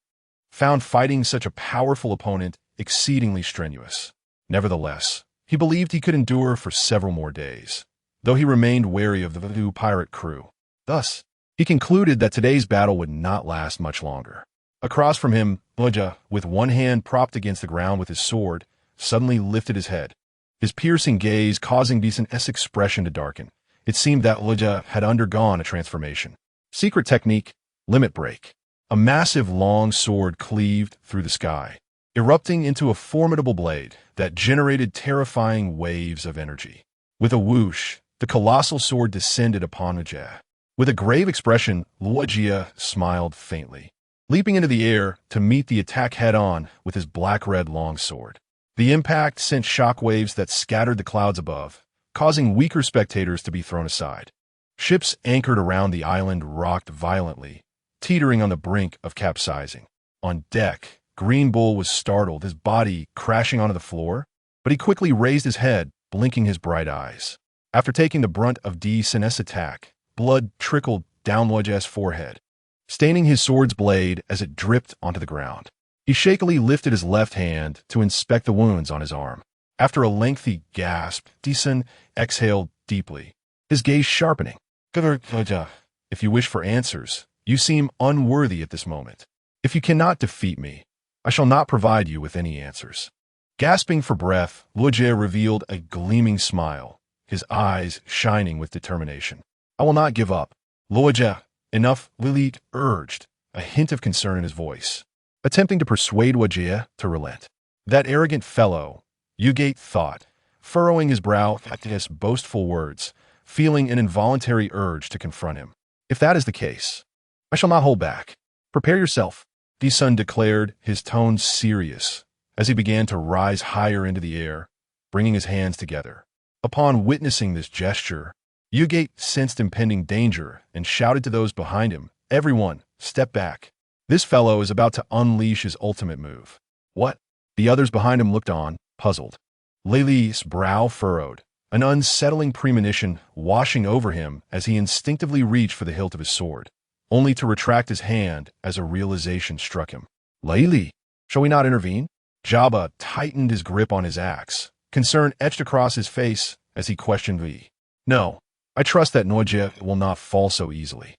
found fighting such a powerful opponent exceedingly strenuous. Nevertheless, he believed he could endure for several more days, though he remained wary of the Voodoo pirate crew. Thus, he concluded that today's battle would not last much longer. Across from him, Luojie, with one hand propped against the ground with his sword, suddenly lifted his head, his piercing gaze causing Decent's expression to darken. It seemed that Luojie had undergone a transformation. Secret technique, limit break. A massive long sword cleaved through the sky, erupting into a formidable blade that generated terrifying waves of energy. With a whoosh, the colossal sword descended upon Luojie. With a grave expression, Luojie smiled faintly, leaping into the air to meet the attack head-on with his black-red longsword. The impact sent shockwaves that scattered the clouds above, causing weaker spectators to be thrown aside. Ships anchored around the island rocked violently, teetering on the brink of capsizing. On deck, Green Bull was startled, his body crashing onto the floor, but he quickly raised his head, blinking his bright eyes. After taking the brunt of Decent's attack, blood trickled down Luojie's forehead, staining his sword's blade as it dripped onto the ground. He shakily lifted his left hand to inspect the wounds on his arm. After a lengthy gasp, Decent exhaled deeply, his gaze sharpening. If you wish for answers, you seem unworthy at this moment. If you cannot defeat me, I shall not provide you with any answers. Gasping for breath, Luojie revealed a gleaming smile, his eyes shining with determination. I will not give up. Luojie, enough, Lilith urged, a hint of concern in his voice, attempting to persuade Luojie to relent. That arrogant fellow, Ugate thought, furrowing his brow at his boastful words, feeling an involuntary urge to confront him. If that is the case, I shall not hold back. Prepare yourself, Decent declared, his tone serious, as he began to rise higher into the air, bringing his hands together. Upon witnessing this gesture, Ugate sensed impending danger and shouted to those behind him, "Everyone, step back. This fellow is about to unleash his ultimate move." What? The others behind him looked on, puzzled. Lely's brow furrowed, an unsettling premonition washing over him as he instinctively reached for the hilt of his sword, only to retract his hand as a realization struck him. Lely, shall we not intervene? Jabba tightened his grip on his axe, concern etched across his face as he questioned V. No, I trust that Luojie will not fall so easily.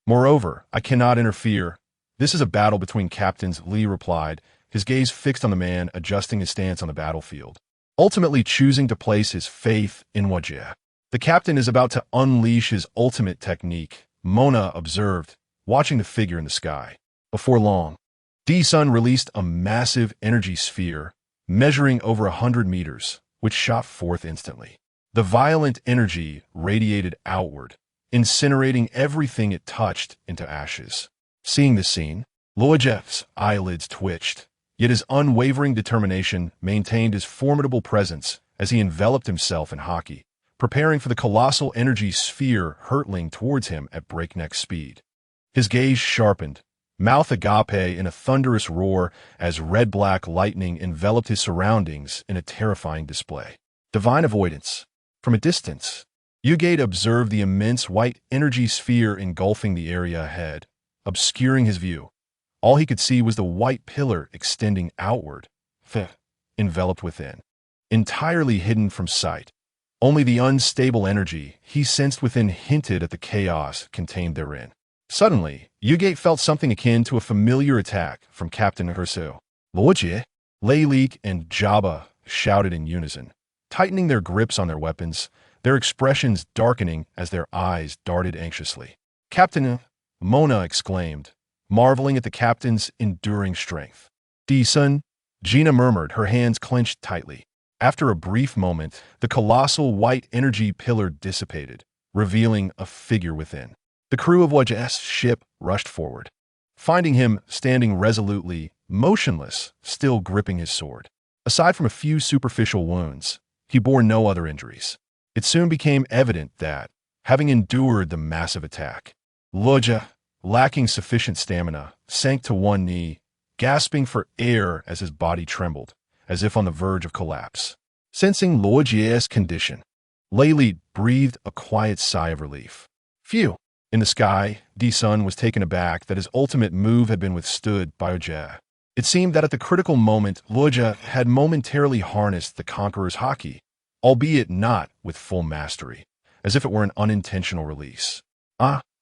Moreover, I cannot interfere. This is a battle between captains, Lee replied, his gaze fixed on the man adjusting his stance on the battlefield, ultimately choosing to place his faith in Luojie. The captain is about to unleash his ultimate technique, Mona observed, watching the figure in the sky. Before long, D-Sun released a massive energy sphere, measuring over 100 meters, which shot forth instantly. The violent energy radiated outward, incinerating everything it touched into ashes. Seeing this scene, Luojie's eyelids twitched, yet his unwavering determination maintained his formidable presence as he enveloped himself in Haki, preparing for the colossal energy sphere hurtling towards him at breakneck speed. His gaze sharpened, mouth agape in a thunderous roar as red-black lightning enveloped his surroundings in a terrifying display. Divine avoidance. From a distance, Yugate observed the immense white energy sphere engulfing the area ahead, obscuring his view. All he could see was the white pillar extending outward, enveloped within, entirely hidden from sight. Only the unstable energy he sensed within hinted at the chaos contained therein. Suddenly, Yugate felt something akin to a familiar attack from Captain Hersu. Luojie, Lei Leek, and Jabba shouted in unison, tightening their grips on their weapons, their expressions darkening as their eyes darted anxiously. Captain, Mona exclaimed, marveling at the captain's enduring strength. D-Sun, Gina murmured, her hands clenched tightly. After a brief moment, the colossal white energy pillar dissipated, revealing a figure within. The crew of Waj's ship rushed forward, finding him standing resolutely, motionless, still gripping his sword. Aside from a few superficial wounds, he bore no other injuries. It soon became evident that, having endured the massive attack, Loja, lacking sufficient stamina, sank to one knee, gasping for air as his body trembled, as if on the verge of collapse. Sensing Luojie's condition, Lei Li breathed a quiet sigh of relief. Phew! In the sky, D-Sun was taken aback that his ultimate move had been withstood by Oja. It seemed that at the critical moment, Luoja had momentarily harnessed the Conqueror's Haki, albeit not with full mastery, as if it were an unintentional release.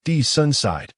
D-Sun sighed.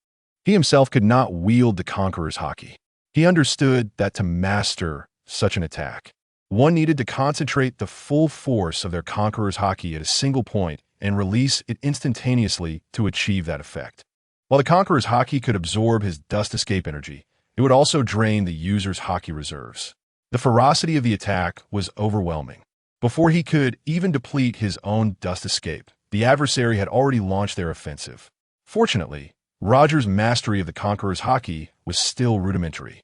He himself could not wield the Conqueror's Haki. He understood that to master such an attack, one needed to concentrate the full force of their Conqueror's Haki at a single point and release it instantaneously to achieve that effect. While the Conqueror's Haki could absorb his dust escape energy, it would also drain the user's Haki reserves. The ferocity of the attack was overwhelming. Before he could even deplete his own dust escape, the adversary had already launched their offensive. Fortunately, Roger's mastery of the Conqueror's Haki was still rudimentary,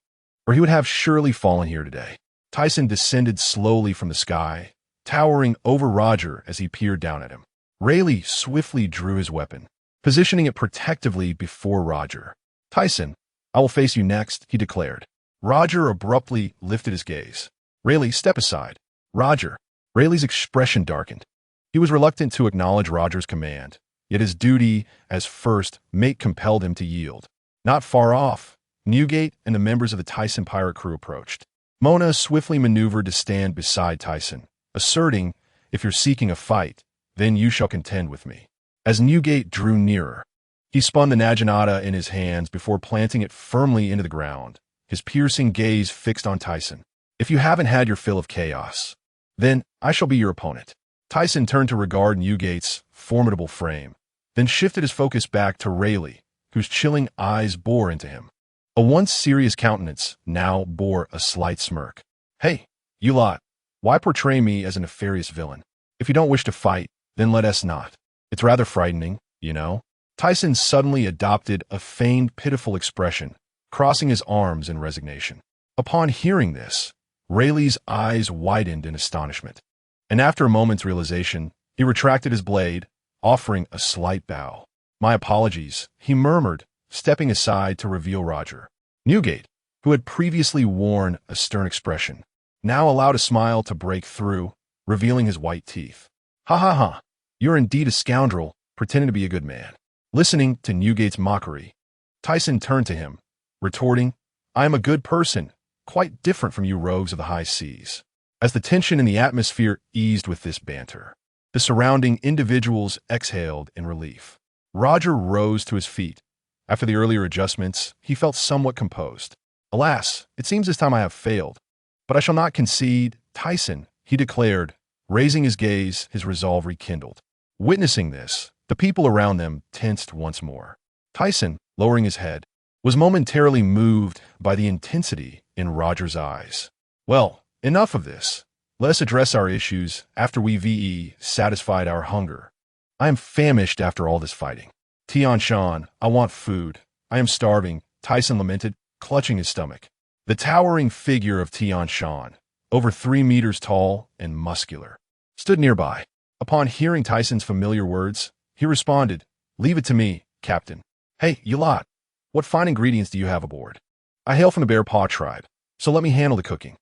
or he would have surely fallen here today. Tyson descended slowly from the sky, towering over Roger as he peered down at him. Rayleigh swiftly drew his weapon, positioning it protectively before Roger. Tyson, I will face you next, he declared. Roger abruptly lifted his gaze. Rayleigh, step aside. Roger. Rayleigh's expression darkened. He was reluctant to acknowledge Roger's command, yet his duty as first mate compelled him to yield. Not far off, Newgate and the members of the Tyson pirate crew approached. Mona swiftly maneuvered to stand beside Tyson, asserting, if you're seeking a fight, then you shall contend with me. As Newgate drew nearer, he spun the Naginata in his hands before planting it firmly into the ground, his piercing gaze fixed on Tyson. If you haven't had your fill of chaos, then I shall be your opponent. Tyson turned to regard Newgate's formidable frame, then shifted his focus back to Rayleigh, whose chilling eyes bore into him. A once serious countenance now bore a slight smirk. Hey, you lot, why portray me as a nefarious villain? If you don't wish to fight, then let us not. It's rather frightening, you know. Tyson suddenly adopted a feigned, pitiful expression, crossing his arms in resignation. Upon hearing this, Rayleigh's eyes widened in astonishment, and after a moment's realization, he retracted his blade, offering a slight bow. My apologies, he murmured, stepping aside to reveal Roger. Newgate, who had previously worn a stern expression, now allowed a smile to break through, revealing his white teeth. Ha ha ha, you're indeed a scoundrel, pretending to be a good man. Listening to Newgate's mockery, Tyson turned to him, retorting, I am a good person, quite different from you rogues of the high seas. As the tension in the atmosphere eased with this banter, the surrounding individuals exhaled in relief. Roger rose to his feet. After the earlier adjustments, he felt somewhat composed. Alas, it seems this time I have failed. But I shall not concede. Tyson, he declared, raising his gaze, his resolve rekindled. Witnessing this, the people around them tensed once more. Tyson, lowering his head, was momentarily moved by the intensity in Roger's eyes. Well, enough of this. Let us address our issues after we've satisfied our hunger. I am famished after all this fighting. Tian Shan, I want food. I am starving, Tyson lamented, clutching his stomach. The towering figure of Tian Shan, over 3 meters tall and muscular, stood nearby. Upon hearing Tyson's familiar words, he responded, Leave it to me, Captain. Hey, you lot, what fine ingredients do you have aboard? I hail from the Bear Paw tribe, so let me handle the cooking.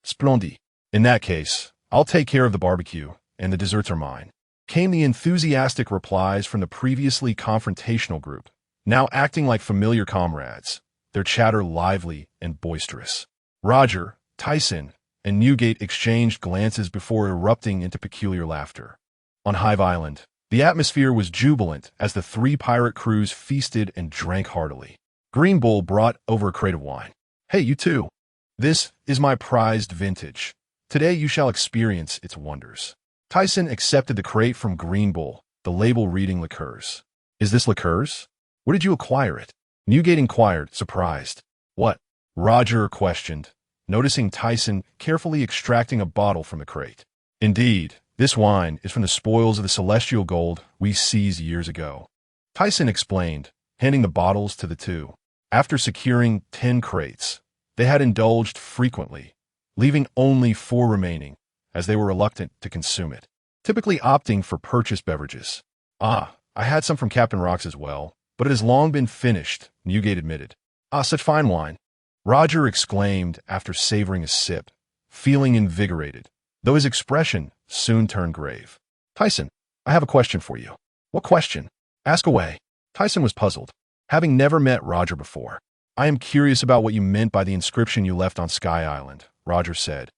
Splendid. In that case, I'll take care of the barbecue, and the desserts are mine. came the enthusiastic replies from the previously confrontational group, now acting like familiar comrades, their chatter lively and boisterous. Roger, Tyson, and Newgate exchanged glances before erupting into peculiar laughter. On Hive Island, the atmosphere was jubilant as the three pirate crews feasted and drank heartily. Green Bull brought over a crate of wine. "Hey, you too. This is my prized vintage. Today you shall experience its wonders." Tyson accepted the crate from Green Bull, the label reading liqueurs. "Is this liqueurs? Where did you acquire it?" Newgate inquired, surprised. "What?" Roger questioned, noticing Tyson carefully extracting a bottle from the crate. "Indeed, this wine is from the spoils of the celestial gold we seized years ago," Tyson explained, handing the bottles to the two. After securing 10 crates, they had indulged frequently, leaving only 4 remaining, as they were reluctant to consume it, typically opting for purchased beverages. "Ah, I had some from Captain Rock's as well, but it has long been finished," Newgate admitted. "Ah, such fine wine," Roger exclaimed after savoring a sip, feeling invigorated, though his expression soon turned grave. "Tyson, I have a question for you." "What question?" "Ask away." Tyson was puzzled, having never met Roger before. "I am curious about what you meant by the inscription you left on Sky Island," Roger said,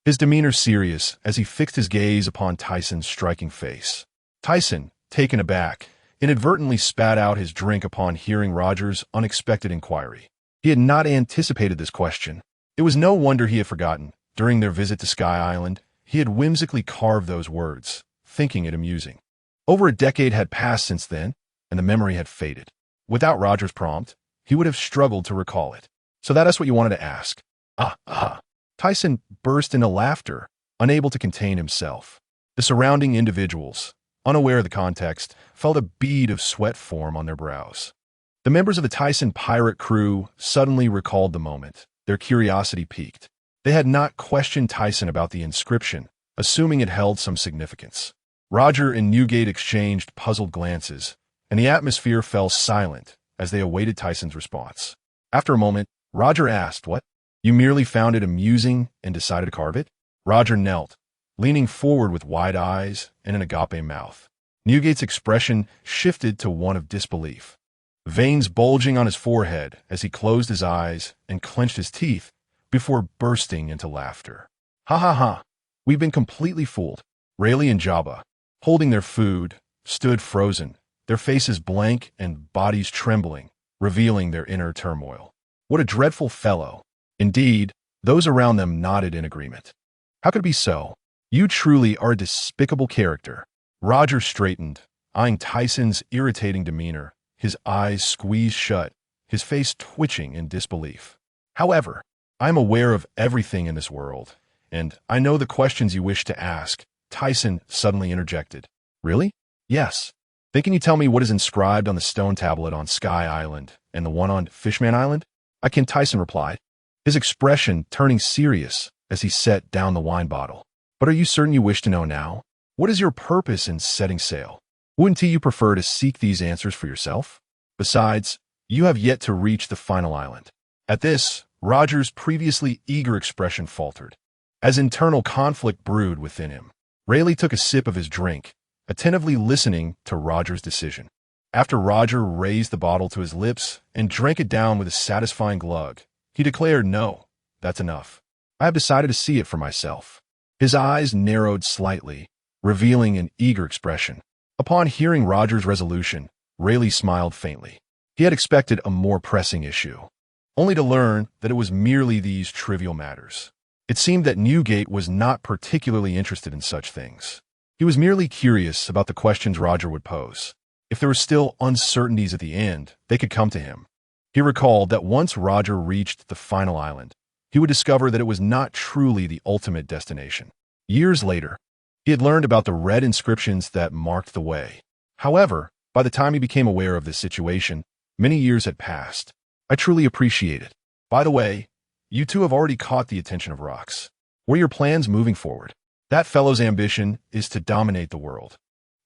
his demeanor serious as he fixed his gaze upon Tyson's striking face. Tyson, taken aback, inadvertently spat out his drink upon hearing Roger's unexpected inquiry. He had not anticipated this question. It was no wonder he had forgotten. During their visit to Sky Island, he had whimsically carved those words, thinking it amusing. Over a decade had passed since then, and the memory had faded. Without Roger's prompt, he would have struggled to recall it. "So that is what you wanted to ask?" Ah. Tyson burst into laughter, unable to contain himself. The surrounding individuals, unaware of the context, felt a bead of sweat form on their brows. The members of the Tyson pirate crew suddenly recalled the moment, their curiosity piqued. They had not questioned Tyson about the inscription, assuming it held some significance. Roger and Newgate exchanged puzzled glances, and the atmosphere fell silent as they awaited Tyson's response. After a moment, Roger asked, "What? You merely found it amusing and decided to carve it?" Roger knelt, leaning forward with wide eyes and an agape mouth. Newgate's expression shifted to one of disbelief, veins bulging on his forehead as he closed his eyes and clenched his teeth before bursting into laughter. Ha. We've been completely fooled." Rayleigh and Jabba, holding their food, stood frozen, their faces blank and bodies trembling, revealing their inner turmoil. What a dreadful fellow. Indeed, those around them nodded in agreement. "How could it be so? You truly are a despicable character." Roger straightened, eyeing Tyson's irritating demeanor, his eyes squeezed shut, his face twitching in disbelief. "However, I am aware of everything in this world, and I know the questions you wish to ask," Tyson suddenly interjected. "Really?" "Yes. Then can you tell me what is inscribed on the stone tablet on Sky Island and the one on Fishman Island?" "I can," Tyson replied, his expression turning serious as he set down the wine bottle. "But are you certain you wish to know now? What is your purpose in setting sail? Wouldn't you prefer to seek these answers for yourself? Besides, you have yet to reach the final island." At this, Roger's previously eager expression faltered, as internal conflict brewed within him. Rayleigh took a sip of his drink, attentively listening to Roger's decision. After Roger raised the bottle to his lips and drank it down with a satisfying glug, he declared, "No, that's enough. I have decided to see it for myself." His eyes narrowed slightly, revealing an eager expression. Upon hearing Roger's resolution, Rayleigh smiled faintly. He had expected a more pressing issue, only to learn that it was merely these trivial matters. It seemed that Newgate was not particularly interested in such things. He was merely curious about the questions Roger would pose. If there were still uncertainties at the end, they could come to him. He recalled that once Roger reached the final island, he would discover that it was not truly the ultimate destination. Years later, he had learned about the red inscriptions that marked the way. However, by the time he became aware of this situation, many years had passed. "I truly appreciate it. By the way, you two have already caught the attention of Rox. What are your plans moving forward?" "That fellow's ambition is to dominate the world.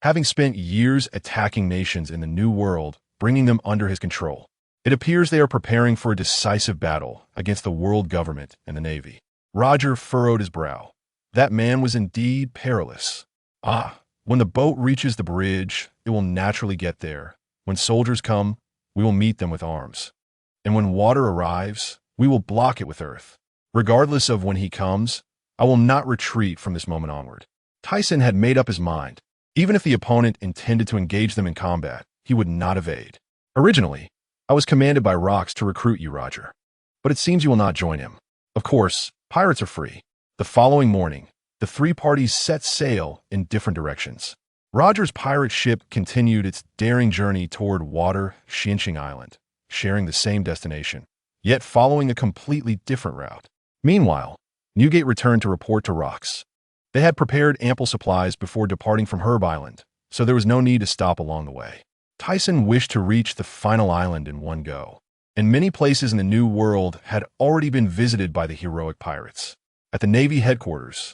Having spent years attacking nations in the New World, bringing them under his control, it appears they are preparing for a decisive battle against the world government and the Navy." Roger furrowed his brow. That man was indeed perilous. "Ah, When the boat reaches the bridge, it will naturally get there. When soldiers come, we will meet them with arms. And when water arrives, we will block it with earth. Regardless of when he comes, I will not retreat from this moment onward. Tyson had made up his mind. Even if the opponent intended to engage them in combat, he would not evade. Originally, I was commanded by Rox to recruit you, Roger. But it seems you will not join him. Of course, pirates are free. The following morning, the three parties set sail in different directions. Roger's pirate ship continued its daring journey toward Water Xinqing Island, sharing the same destination, yet following a completely different route. Meanwhile, Newgate returned to report to Rox. They had prepared ample supplies before departing from Herb Island, so there was no need to stop along the way. Tyson wished to reach the final island in one go, and many places in the New World had already been visited by the heroic pirates. At the Navy headquarters,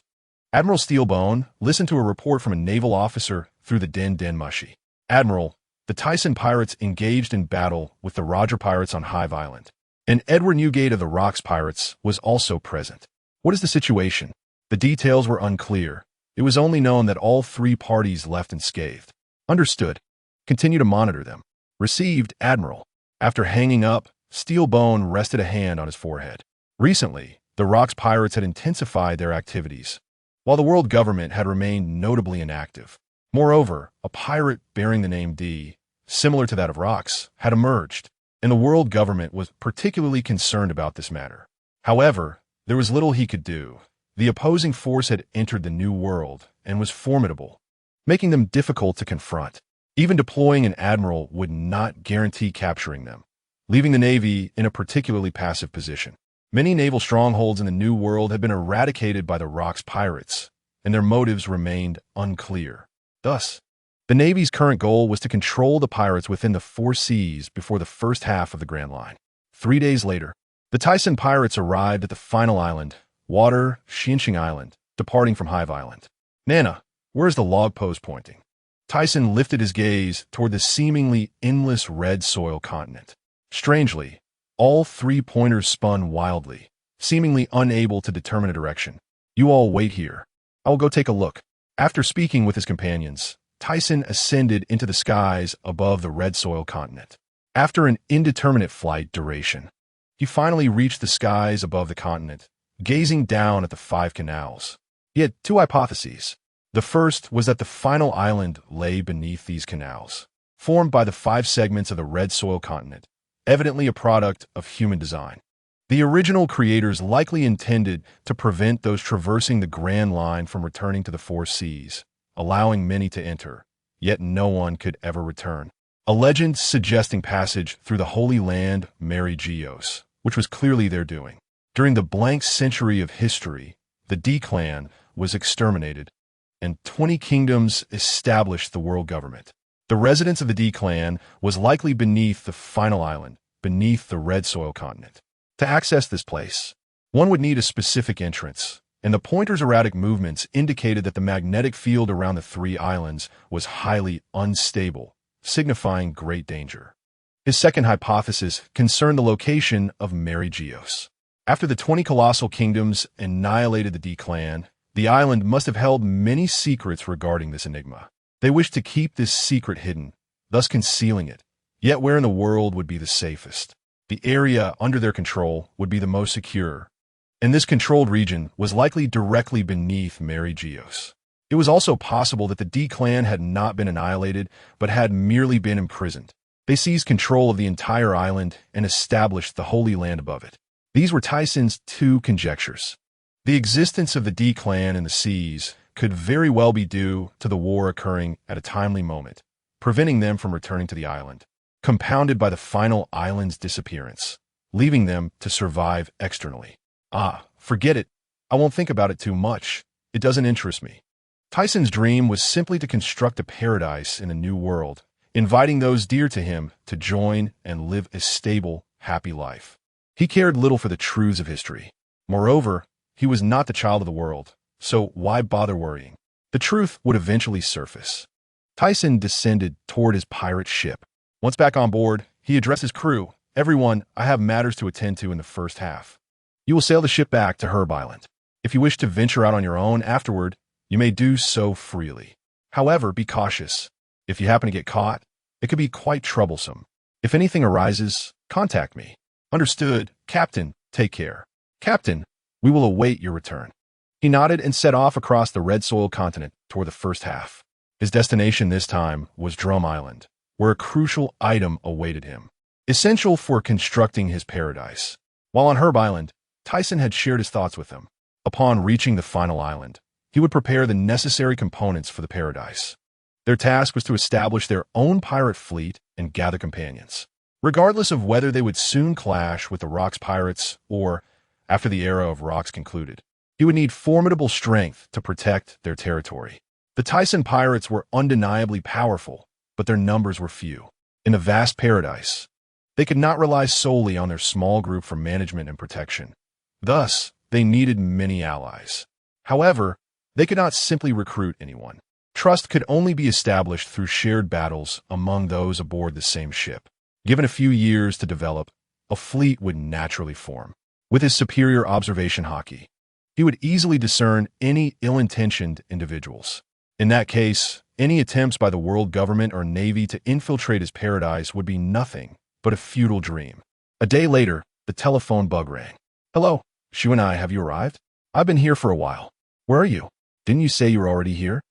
Admiral Steelbone listened to a report from a naval officer through the Den Mushy. Admiral, the Tyson pirates engaged in battle with the Roger pirates on Hive Island, and Edward Newgate of the Rox pirates was also present. What is the situation? The details were unclear. It was only known that all three parties left unscathed. Understood. Continue to monitor them. Received, Admiral. After hanging up, Steelbone rested a hand on his forehead. Recently, the Rox pirates had intensified their activities, while the world government had remained notably inactive. Moreover, a pirate bearing the name D, similar to that of Rox, had emerged, and the world government was particularly concerned about this matter. However, there was little he could do. The opposing force had entered the New World and was formidable, making them difficult to confront. Even deploying an admiral would not guarantee capturing them, leaving the Navy in a particularly passive position. Many naval strongholds in the New World had been eradicated by the Rox pirates, and their motives remained unclear. Thus, the Navy's current goal was to control the pirates within the 4 seas before the first half of the Grand Line. 3 days later, the Tyson pirates arrived at the final island, Water Xinqing Island, departing from Hive Island. Nana, where is the log post pointing? Tyson lifted his gaze toward the seemingly endless red soil continent. Strangely, all 3 pointers spun wildly, seemingly unable to determine a direction. You all wait here. I will go take a look. After speaking with his companions, Tyson ascended into the skies above the red soil continent. After an indeterminate flight duration, he finally reached the skies above the continent, gazing down at the 5 canals. He had 2 hypotheses. The first was that the final island lay beneath these canals, formed by the 5 segments of the red soil continent, evidently a product of human design. The original creators likely intended to prevent those traversing the Grand Line from returning to the 4 seas, allowing many to enter, yet no one could ever return. A legend suggesting passage through the Holy Land Mary Geos, which was clearly their doing. During the blank century of history, the D-Clan was exterminated, and 20 kingdoms established the world government. The residence of the D-Clan was likely beneath the final island, beneath the red soil continent. To access this place, one would need a specific entrance, and the pointer's erratic movements indicated that the magnetic field around the 3 islands was highly unstable, signifying great danger. His second hypothesis concerned the location of Mary Geos. After the 20 colossal kingdoms annihilated the D-Clan, the island must have held many secrets regarding this enigma. They wished to keep this secret hidden, thus concealing it. Yet where in the world would be the safest? The area under their control would be the most secure, and this controlled region was likely directly beneath Mary Geos. It was also possible that the D-Clan had not been annihilated, but had merely been imprisoned. They seized control of the entire island and established the Holy Land above it. These were Tyson's 2 conjectures. The existence of the D-Clan in the seas could very well be due to the war occurring at a timely moment, preventing them from returning to the island, compounded by the final island's disappearance, leaving them to survive externally. Forget it. I won't think about it too much. It doesn't interest me. Tyson's dream was simply to construct a paradise in a new world, inviting those dear to him to join and live a stable, happy life. He cared little for the truths of history. Moreover, he was not the child of the world, so why bother worrying? The truth would eventually surface. Tyson descended toward his pirate ship. Once back on board, he addressed his crew. Everyone, I have matters to attend to in the first half. You will sail the ship back to Herb Island. If you wish to venture out on your own afterward, you may do so freely. However, be cautious. If you happen to get caught, it could be quite troublesome. If anything arises, contact me. Understood, Captain. Take care. Captain, we will await your return. He nodded and set off across the red soil continent toward the first half. His destination this time was Drum Island, where a crucial item awaited him, essential for constructing his paradise. While on Herb Island, Tyson had shared his thoughts with him. Upon reaching the final island, he would prepare the necessary components for the paradise. Their task was to establish their own pirate fleet and gather companions. Regardless of whether they would soon clash with the Rock's pirates or, after the era of Rocks concluded, he would need formidable strength to protect their territory. The Tyson pirates were undeniably powerful, but their numbers were few. In a vast paradise, they could not rely solely on their small group for management and protection. Thus, they needed many allies. However, they could not simply recruit anyone. Trust could only be established through shared battles among those aboard the same ship. Given a few years to develop, a fleet would naturally form. With his superior observation Haki, he would easily discern any ill-intentioned individuals. In that case, any attempts by the world government or navy to infiltrate his paradise would be nothing but a futile dream. A day later, the telephone bug rang. Hello, Shu and I, have you arrived? I've been here for a while. Where are you? Didn't you say you were already here?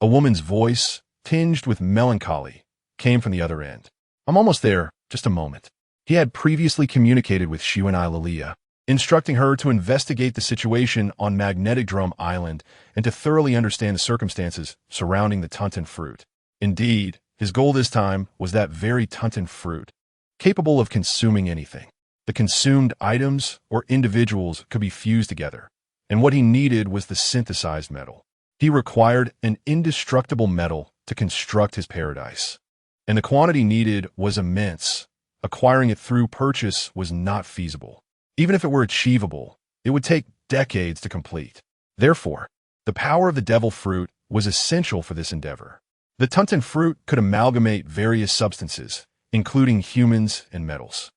A woman's voice, tinged with melancholy, came from the other end. I'm almost there, just a moment. He had previously communicated with Shu and I Lilia, instructing her to investigate the situation on Magnetic Drum Island and to thoroughly understand the circumstances surrounding the Tunton fruit. Indeed, his goal this time was that very Tunton fruit, capable of consuming anything. The consumed items or individuals could be fused together, and what he needed was the synthesized metal. He required an indestructible metal to construct his paradise, and the quantity needed was immense. Acquiring it through purchase was not feasible. Even if it were achievable, it would take decades to complete. Therefore, the power of the devil fruit was essential for this endeavor. The Tunton fruit could amalgamate various substances, including humans and metals.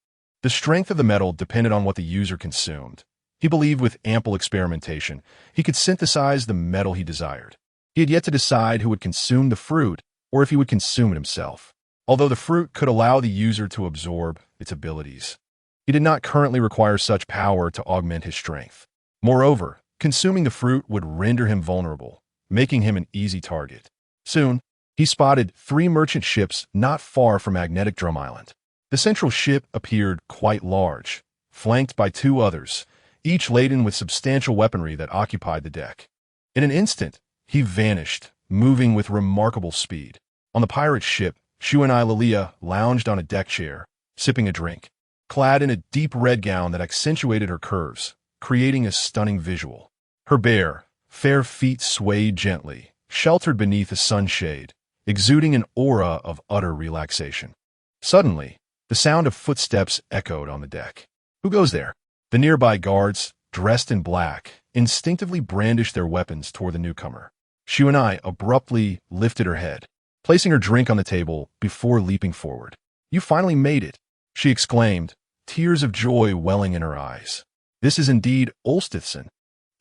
The strength of the metal depended on what the user consumed. He believed with ample experimentation, he could synthesize the metal he desired. He had yet to decide who would consume the fruit or if he would consume it himself. Although the fruit could allow the user to absorb its abilities, he did not currently require such power to augment his strength. Moreover, consuming the fruit would render him vulnerable, making him an easy target. Soon, he spotted 3 merchant ships not far from Magnetic Drum Island. The central ship appeared quite large, flanked by 2 others, each laden with substantial weaponry that occupied the deck. In an instant, he vanished, moving with remarkable speed. On the pirate ship, Shu and I Lilia lounged on a deck chair, sipping a drink, clad in a deep red gown that accentuated her curves, creating a stunning visual. Her bare, fair feet swayed gently, sheltered beneath a sunshade, exuding an aura of utter relaxation. Suddenly, the sound of footsteps echoed on the deck. Who goes there? The nearby guards, dressed in black, instinctively brandished their weapons toward the newcomer. Shu and I abruptly lifted her head, placing her drink on the table before leaping forward. You finally made it, she exclaimed, tears of joy welling in her eyes. This is indeed Olstithson,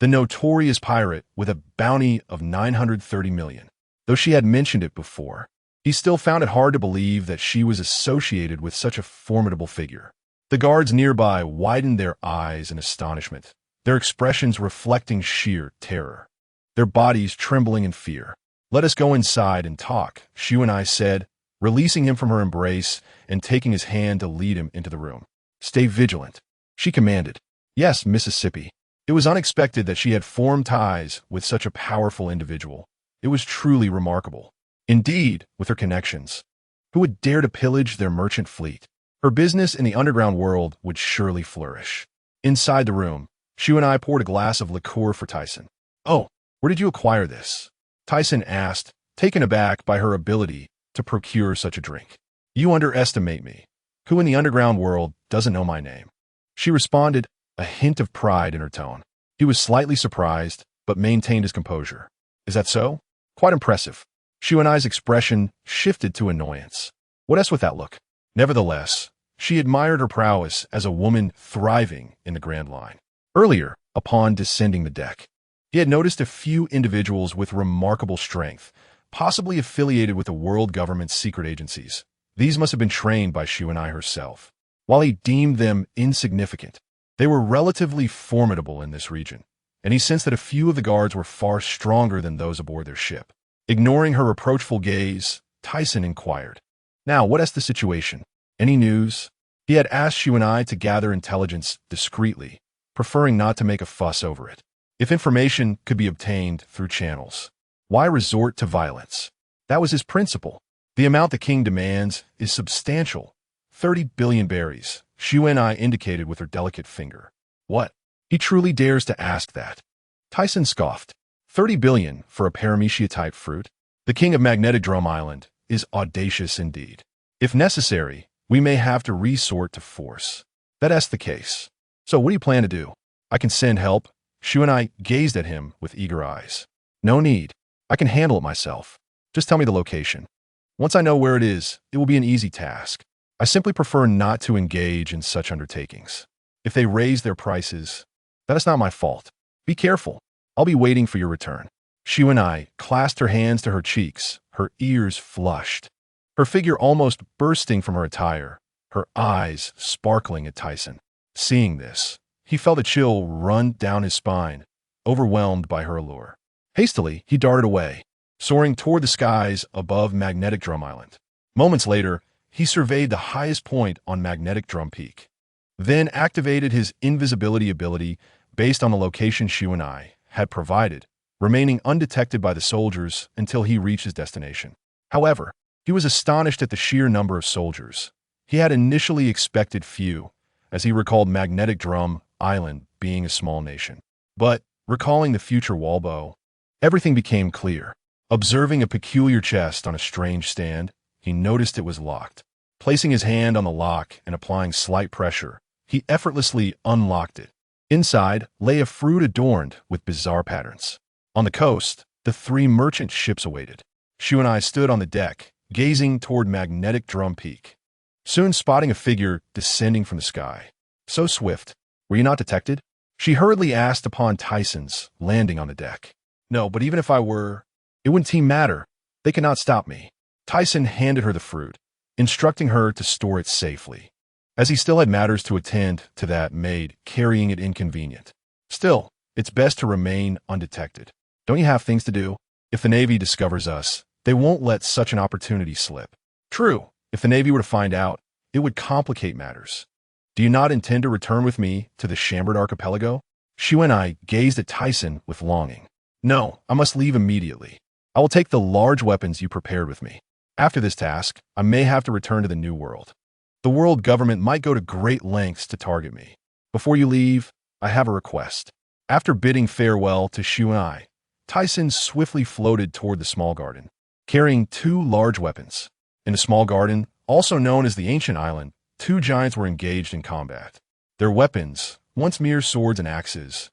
the notorious pirate with a bounty of 930 million. Though she had mentioned it before, he still found it hard to believe that she was associated with such a formidable figure. The guards nearby widened their eyes in astonishment, their expressions reflecting sheer terror, their bodies trembling in fear. Let us go inside and talk, Shu and I said, releasing him from her embrace and taking his hand to lead him into the room. Stay vigilant, she commanded. Yes, Mississippi. It was unexpected that she had formed ties with such a powerful individual. It was truly remarkable. Indeed, with her connections, who would dare to pillage their merchant fleet? Her business in the underground world would surely flourish. Inside the room, Shu and I poured a glass of liqueur for Tyson. Oh, where did you acquire this? Tyson asked, taken aback by her ability to procure such a drink. You underestimate me. Who in the underground world doesn't know my name? She responded, a hint of pride in her tone. He was slightly surprised, but maintained his composure. Is that so? Quite impressive. Shu and I's expression shifted to annoyance. What else with that look? Nevertheless, she admired her prowess as a woman thriving in the Grand Line. Earlier, upon descending the deck, he had noticed a few individuals with remarkable strength, possibly affiliated with the world government's secret agencies. These must have been trained by Xuanai herself. While he deemed them insignificant, they were relatively formidable in this region, and he sensed that a few of the guards were far stronger than those aboard their ship. Ignoring her reproachful gaze, Tyson inquired, "Now, what's the situation? Any news?" He had asked Xuanai to gather intelligence discreetly, preferring not to make a fuss over it. If information could be obtained through channels, why resort to violence? That was his principle. The amount the king demands is substantial. 30 billion berries, Xuanai indicated with her delicate finger. What? He truly dares to ask that. Tyson scoffed. 30 billion for a paramecia-type fruit? The king of Magnetic Drum Island is audacious indeed. If necessary, we may have to resort to force. That's the case. So what do you plan to do? I can send help. Xuanai gazed at him with eager eyes. No need. I can handle it myself. Just tell me the location. Once I know where it is, it will be an easy task. I simply prefer not to engage in such undertakings. If they raise their prices, that is not my fault. Be careful. I'll be waiting for your return. Xuanai clasped her hands to her cheeks, her ears flushed, her figure almost bursting from her attire, her eyes sparkling at Tyson. Seeing this, he felt a chill run down his spine, overwhelmed by her allure. Hastily, he darted away, soaring toward the skies above Magnetic Drum Island. Moments later, he surveyed the highest point on Magnetic Drum Peak, then activated his invisibility ability based on the location Xuanai had provided, remaining undetected by the soldiers until he reached his destination. However, he was astonished at the sheer number of soldiers. He had initially expected few, as he recalled Magnetic Drum Island being a small nation. But, recalling the future Walbo, everything became clear. Observing a peculiar chest on a strange stand, he noticed it was locked. Placing his hand on the lock and applying slight pressure, he effortlessly unlocked it. Inside lay a fruit adorned with bizarre patterns. On the coast, the 3 merchant ships awaited. Xuanai stood on the deck, gazing toward Magnetic Drum Peak, soon spotting a figure descending from the sky. So swift, were you not detected? She hurriedly asked upon Tyson's landing on the deck. No, but even if I were, it wouldn't matter. They cannot stop me. Tyson handed her the fruit, instructing her to store it safely, as he still had matters to attend to that made carrying it inconvenient. Still, it's best to remain undetected. Don't you have things to do? If the Navy discovers us, they won't let such an opportunity slip. True, if the Navy were to find out, it would complicate matters. Do you not intend to return with me to the Chambord Archipelago? Xuanai gazed at Tyson with longing. No, I must leave immediately. I will take the large weapons you prepared with me. After this task, I may have to return to the New World. The world government might go to great lengths to target me. Before you leave, I have a request. After bidding farewell to Xuanai, Tyson swiftly floated toward the small garden, carrying 2 large weapons. In the small garden, also known as the Ancient Island, 2 giants were engaged in combat. Their weapons, once mere swords and axes,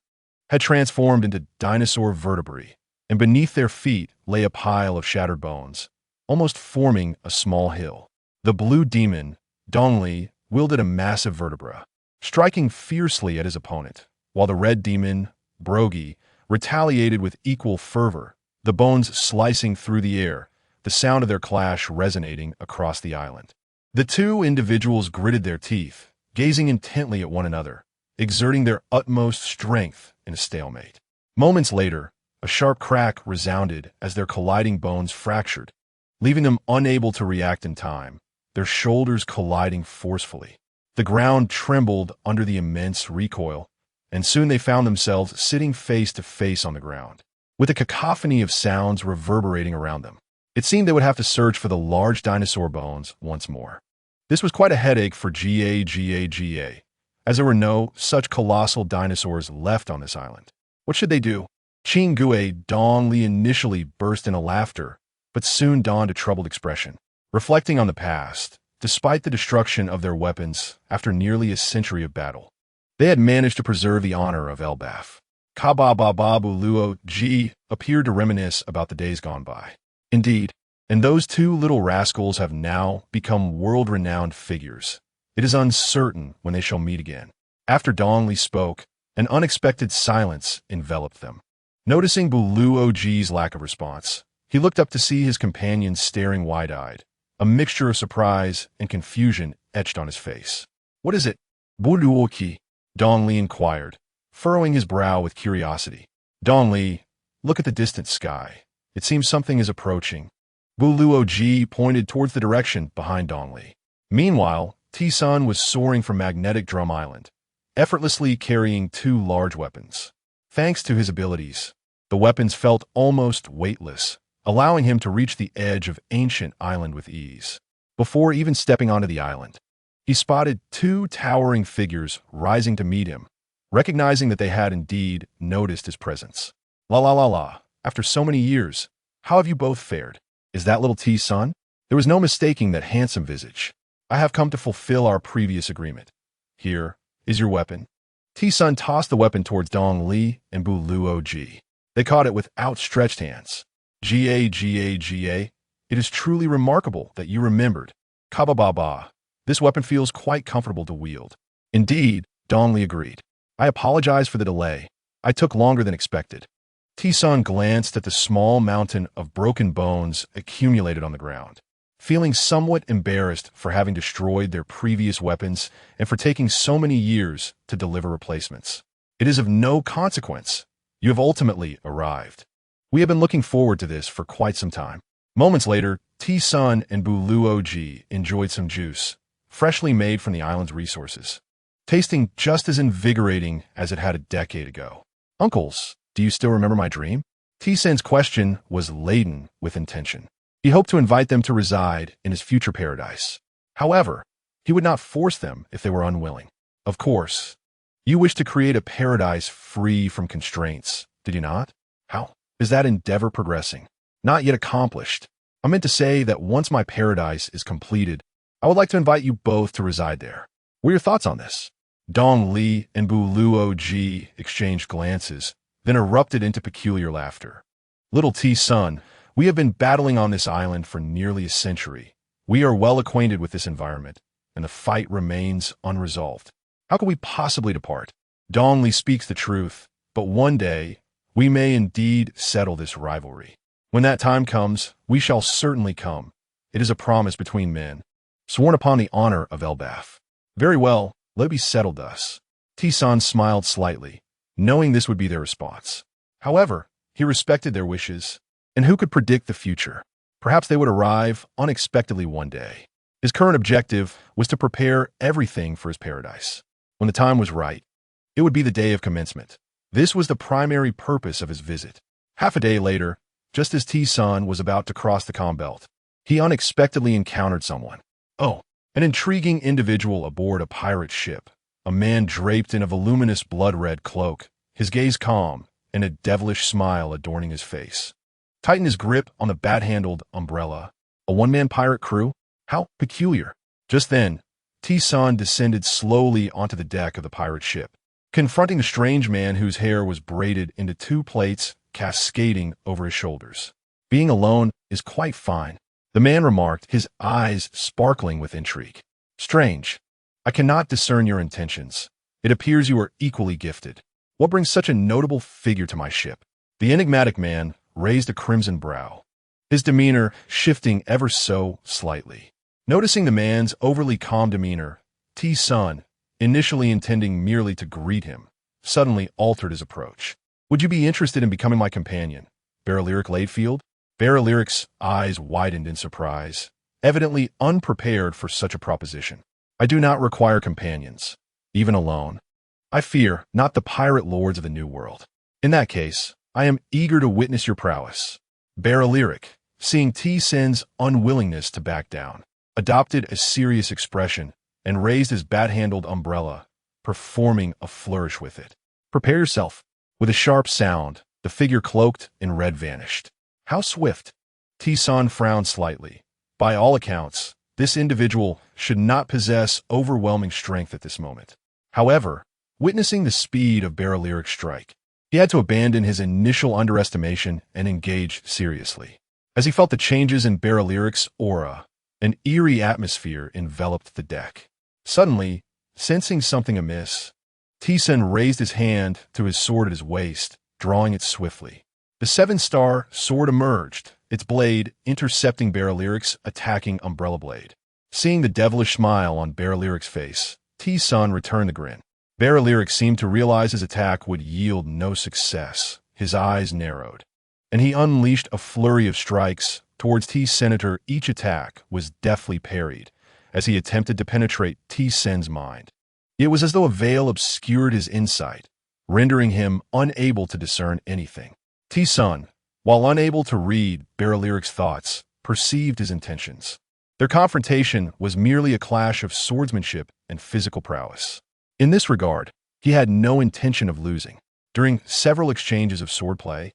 had transformed into dinosaur vertebrae, and beneath their feet lay a pile of shattered bones, almost forming a small hill. The blue demon, Dongli, wielded a massive vertebra, striking fiercely at his opponent, while the red demon, Brogi, retaliated with equal fervor, the bones slicing through the air, the sound of their clash resonating across the island. The 2 individuals gritted their teeth, gazing intently at one another, exerting their utmost strength in a stalemate. Moments later, a sharp crack resounded as their colliding bones fractured, leaving them unable to react in time, their shoulders colliding forcefully. The ground trembled under the immense recoil, and soon they found themselves sitting face to face on the ground, with a cacophony of sounds reverberating around them. It seemed they would have to search for the large dinosaur bones once more. This was quite a headache for GA, as there were no such colossal dinosaurs left on this island. What should they do? Qinggue Dongli initially burst into laughter, but soon donned a troubled expression. Reflecting on the past, despite the destruction of their weapons after nearly a century of battle, they had managed to preserve the honor of Elbaf. Kababababuluo G appeared to reminisce about the days gone by. Indeed, and those 2 little rascals have now become world-renowned figures. It is uncertain when they shall meet again. After Dongli spoke, an unexpected silence enveloped them. Noticing Buluo G's lack of response, He looked up to see his companion staring wide-eyed, a mixture of surprise and confusion etched on his face. "What is it?" "Buduoki," Dong Li inquired, furrowing his brow with curiosity. "Dong Li, look at the distant sky. It seems something is approaching." Buluoji pointed towards the direction behind Dong Li. Meanwhile, T-Sun was soaring from Magnetic Drum Island, effortlessly carrying 2 large weapons. Thanks to his abilities, the weapons felt almost weightless, allowing him to reach the edge of Ancient Island with ease. Before even stepping onto the island, he spotted 2 towering figures rising to meet him, recognizing that they had indeed noticed his presence. "La la la la, after so many years, how have you both fared? Is that little T-Sun?" There was no mistaking that handsome visage. "I have come to fulfill our previous agreement. Here is your weapon." T-Sun tossed the weapon towards Dong Li and Buluoji. They caught it with outstretched hands. "Ga, it is truly remarkable that you remembered. Kabababa, this weapon feels quite comfortable to wield." "Indeed," Dong Li agreed. "I apologize for the delay. I took longer than expected." T-Sun glanced at the small mountain of broken bones accumulated on the ground, feeling somewhat embarrassed for having destroyed their previous weapons and for taking so many years to deliver replacements. "It is of no consequence. You have ultimately arrived. We have been looking forward to this for quite some time." Moments later, T-Sun and Buluoji enjoyed some juice, freshly made from the island's resources, tasting just as invigorating as it had a decade ago. "Uncles, do you still remember my dream?" T-Sun's question was laden with intention. He hoped to invite them to reside in his future paradise. However, he would not force them if they were unwilling. "Of course. You wish to create a paradise free from constraints, did you not? How is that endeavor progressing?" "Not yet accomplished. I meant to say that once my paradise is completed, I would like to invite you both to reside there. What are your thoughts on this?" Dong Li and Buluoji exchanged glances, then erupted into peculiar laughter. "Little T-Sun, we have been battling on this island for nearly a century. We are well acquainted with this environment, and the fight remains unresolved. How can we possibly depart? Dong Li speaks the truth, but one day, we may indeed settle this rivalry. When that time comes, we shall certainly come. It is a promise between men, sworn upon the honor of Elbaf." "Very well, let it be settled thus." T-Sun smiled slightly, knowing this would be their response. However, he respected their wishes, and who could predict the future? Perhaps they would arrive unexpectedly one day. His current objective was to prepare everything for his paradise. When the time was right, it would be the day of commencement. This was the primary purpose of his visit. Half a day later, just as T-Sun was about to cross the comm belt, he unexpectedly encountered someone. Oh, an intriguing individual aboard a pirate ship, a man draped in a voluminous blood-red cloak, his gaze calm, and a devilish smile adorning his face. Tighten his grip on the bat-handled umbrella. A one-man pirate crew? How peculiar. Just then, T-Sun descended slowly onto the deck of the pirate ship, confronting the strange man whose hair was braided into 2 plaits cascading over his shoulders. "Being alone is quite fine," the man remarked, his eyes sparkling with intrigue. "Strange. I cannot discern your intentions. It appears you are equally gifted. What brings such a notable figure to my ship?" The enigmatic man raised a crimson brow, his demeanor shifting ever so slightly. Noticing the man's overly calm demeanor, T-Sun, initially intending merely to greet him, suddenly altered his approach. "Would you be interested in becoming my companion, Barelyric Ladefield?" Barelyric's eyes widened in surprise, evidently unprepared for such a proposition. "I do not require companions, even alone. I fear not the pirate lords of the New World. In that case, I am eager to witness your prowess." Barelyric, seeing T-Sun's unwillingness to back down, adopted a serious expression and raised his bat-handled umbrella, performing a flourish with it. "Prepare yourself." With a sharp sound, the figure cloaked in red vanished. "How swift?" T-Sun frowned slightly. By all accounts, this individual should not possess overwhelming strength at this moment. However, witnessing the speed of Barelyric's strike, he had to abandon his initial underestimation and engage seriously. As he felt the changes in Barelyric's aura, an eerie atmosphere enveloped the deck. Suddenly, sensing something amiss, T-Sun raised his hand to his sword at his waist, drawing it swiftly. The 7-star sword emerged, its blade intercepting Barrelyric's attacking umbrella blade. Seeing the devilish smile on Barrelyric's face, T-Sun returned the grin. Barrelyric seemed to realize his attack would yield no success. His eyes narrowed, and he unleashed a flurry of strikes towards T-Senator. Each attack was deftly parried as he attempted to penetrate T-Sen's mind. It was as though a veil obscured his insight, rendering him unable to discern anything. T-Sun, while unable to read Barrelyric's thoughts, perceived his intentions. Their confrontation was merely a clash of swordsmanship and physical prowess. In this regard, he had no intention of losing. During several exchanges of swordplay,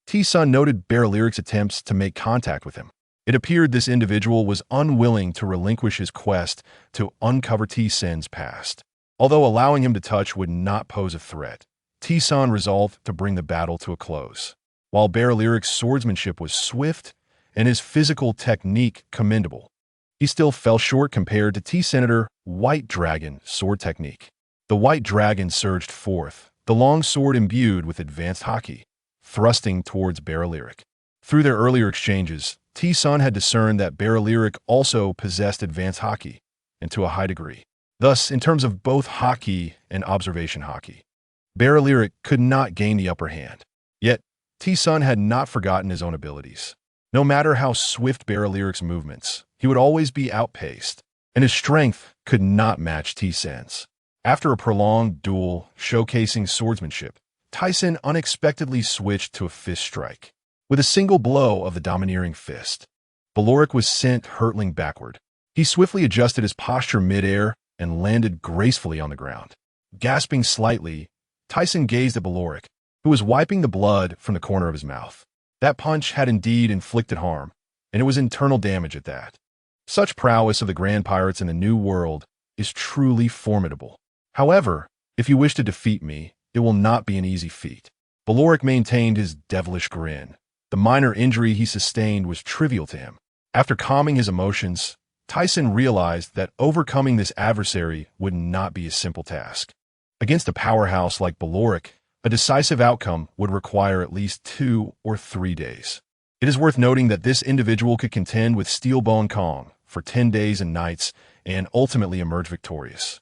T-Sun noted Barrelyric's attempts to make contact with him. It appeared this individual was unwilling to relinquish his quest to uncover T-Sen's past. Although allowing him to touch would not pose a threat, T-Sun resolved to bring the battle to a close. While Barrelyric's swordsmanship was swift and his physical technique commendable, he still fell short compared to T-Senator White Dragon's sword technique. The White Dragon surged forth, the long sword imbued with advanced Haki, thrusting towards Barrelyric. Through their earlier exchanges, T-Sun had discerned that Barrelyric also possessed advanced Haki, and to a high degree. Thus, in terms of both Haki and observation Haki, Barrelyric could not gain the upper hand. Yet, T-Sun had not forgotten his own abilities. No matter how swift Barrelyric's movements, he would always be outpaced, and his strength could not match T-Sen's. After a prolonged duel showcasing swordsmanship, Tyson unexpectedly switched to a fist strike. With a single blow of the domineering fist, Baloric was sent hurtling backward. He swiftly adjusted his posture midair and landed gracefully on the ground. Gasping slightly, Tyson gazed at Baloric, who was wiping the blood from the corner of his mouth. That punch had indeed inflicted harm, and it was internal damage at that. Such prowess of the Grand Pirates in the New World is truly formidable. However, if you wish to defeat me, it will not be an easy feat. Baloric maintained his devilish grin. The minor injury he sustained was trivial to him. After calming his emotions, Tyson realized that overcoming this adversary would not be a simple task. Against a powerhouse like Baloric, a decisive outcome would require at least 2 or 3 days. It is worth noting that this individual could contend with Steelbone Kong for 10 days and nights and ultimately emerge victorious.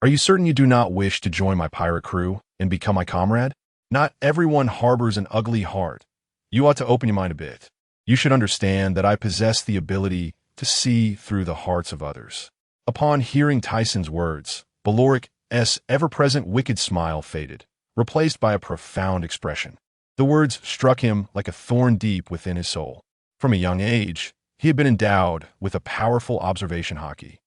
Are you certain you do not wish to join my pirate crew and become my comrade? Not everyone harbors an ugly heart. You ought to open your mind a bit. You should understand that I possess the ability to see through the hearts of others. Upon hearing Tyson's words, Baloric's ever-present wicked smile faded, replaced by a profound expression. The words struck him like a thorn deep within his soul. From a young age, he had been endowed with a powerful observation Haki,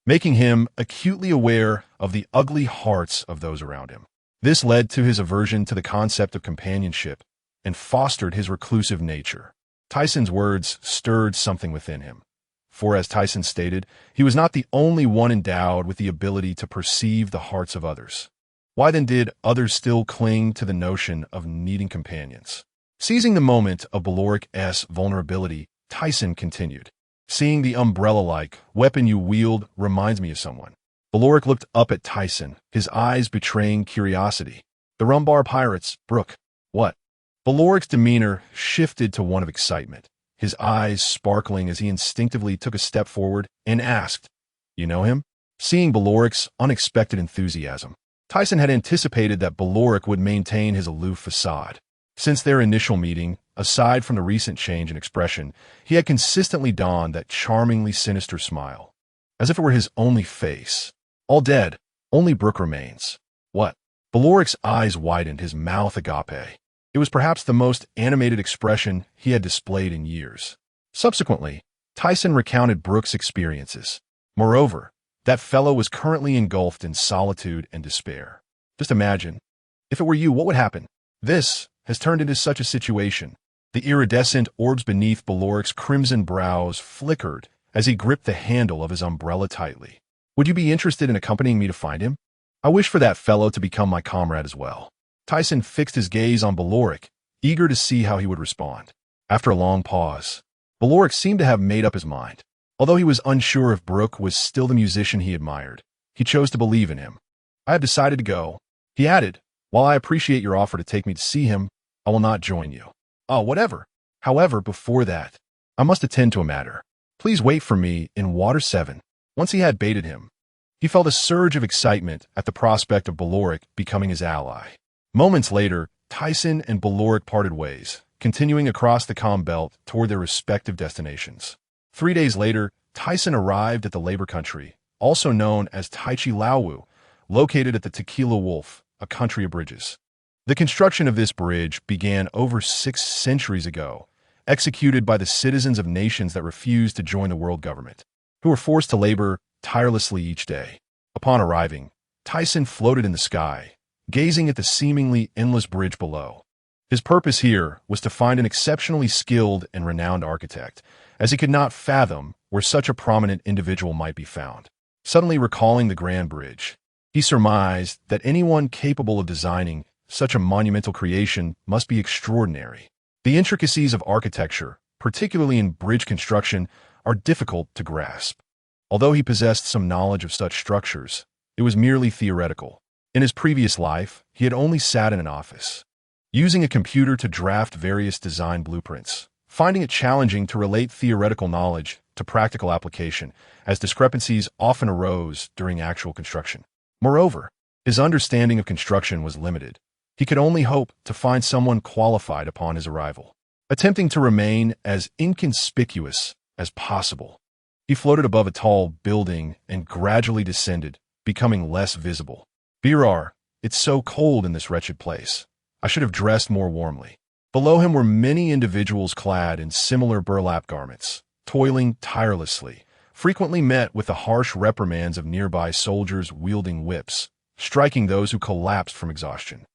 making him acutely aware of the ugly hearts of those around him. This led to his aversion to the concept of companionship and fostered his reclusive nature. Tyson's words stirred something within him. For as Tyson stated, he was not the only one endowed with the ability to perceive the hearts of others. Why then did others still cling to the notion of needing companions? Seizing the moment of Baloric's vulnerability, Tyson continued. Seeing the umbrella-like weapon you wield reminds me of someone. Baloric looked up at Tyson, his eyes betraying curiosity. The Rumbar Pirates, Brook. What? Baloric's demeanor shifted to one of excitement, his eyes sparkling as he instinctively took a step forward and asked, "You know him?" Seeing Baloric's unexpected enthusiasm, Tyson had anticipated that Baloric would maintain his aloof facade. Since their initial meeting, aside from the recent change in expression, he had consistently donned that charmingly sinister smile, as if it were his only face. All dead, only Brook remains. What? Baloric's eyes widened, his mouth agape. It was perhaps the most animated expression he had displayed in years. Subsequently, Tyson recounted Brook's experiences. Moreover, that fellow was currently engulfed in solitude and despair. Just imagine, if it were you, what would happen? This has turned into such a situation. The iridescent orbs beneath Baloric's crimson brows flickered as he gripped the handle of his umbrella tightly. Would you be interested in accompanying me to find him? I wish for that fellow to become my comrade as well. Tyson fixed his gaze on Baloric, eager to see how he would respond. After a long pause, Baloric seemed to have made up his mind. Although he was unsure if Brook was still the musician he admired, he chose to believe in him. I have decided to go. He added, while I appreciate your offer to take me to see him, I will not join you. Oh, whatever. However, before that, I must attend to a matter. Please wait for me in Water 7. Once he had baited him, he felt a surge of excitement at the prospect of Baloric becoming his ally. Moments later, Tyson and Baloric parted ways, continuing across the comm belt toward their respective destinations. 3 days later, Tyson arrived at the Labor Country, also known as Taichi Laowu, located at the Tequila Wolf, a country of bridges. The construction of this bridge began over 6 centuries ago, executed by the citizens of nations that refused to join the world government, who were forced to labor tirelessly each day. Upon arriving, Tyson floated in the sky, gazing at the seemingly endless bridge below. His purpose here was to find an exceptionally skilled and renowned architect, as he could not fathom where such a prominent individual might be found. Suddenly recalling the Grand Bridge, he surmised that anyone capable of designing such a monumental creation must be extraordinary. The intricacies of architecture, particularly in bridge construction, are difficult to grasp. Although he possessed some knowledge of such structures, it was merely theoretical. In his previous life, he had only sat in an office, using a computer to draft various design blueprints, finding it challenging to relate theoretical knowledge to practical application, as discrepancies often arose during actual construction. Moreover, his understanding of construction was limited. He could only hope to find someone qualified upon his arrival. Attempting to remain as inconspicuous as possible, he floated above a tall building and gradually descended, becoming less visible. Birar, it's so cold in this wretched place. I should have dressed more warmly. Below him were many individuals clad in similar burlap garments, toiling tirelessly, frequently met with the harsh reprimands of nearby soldiers wielding whips, striking those who collapsed from exhaustion.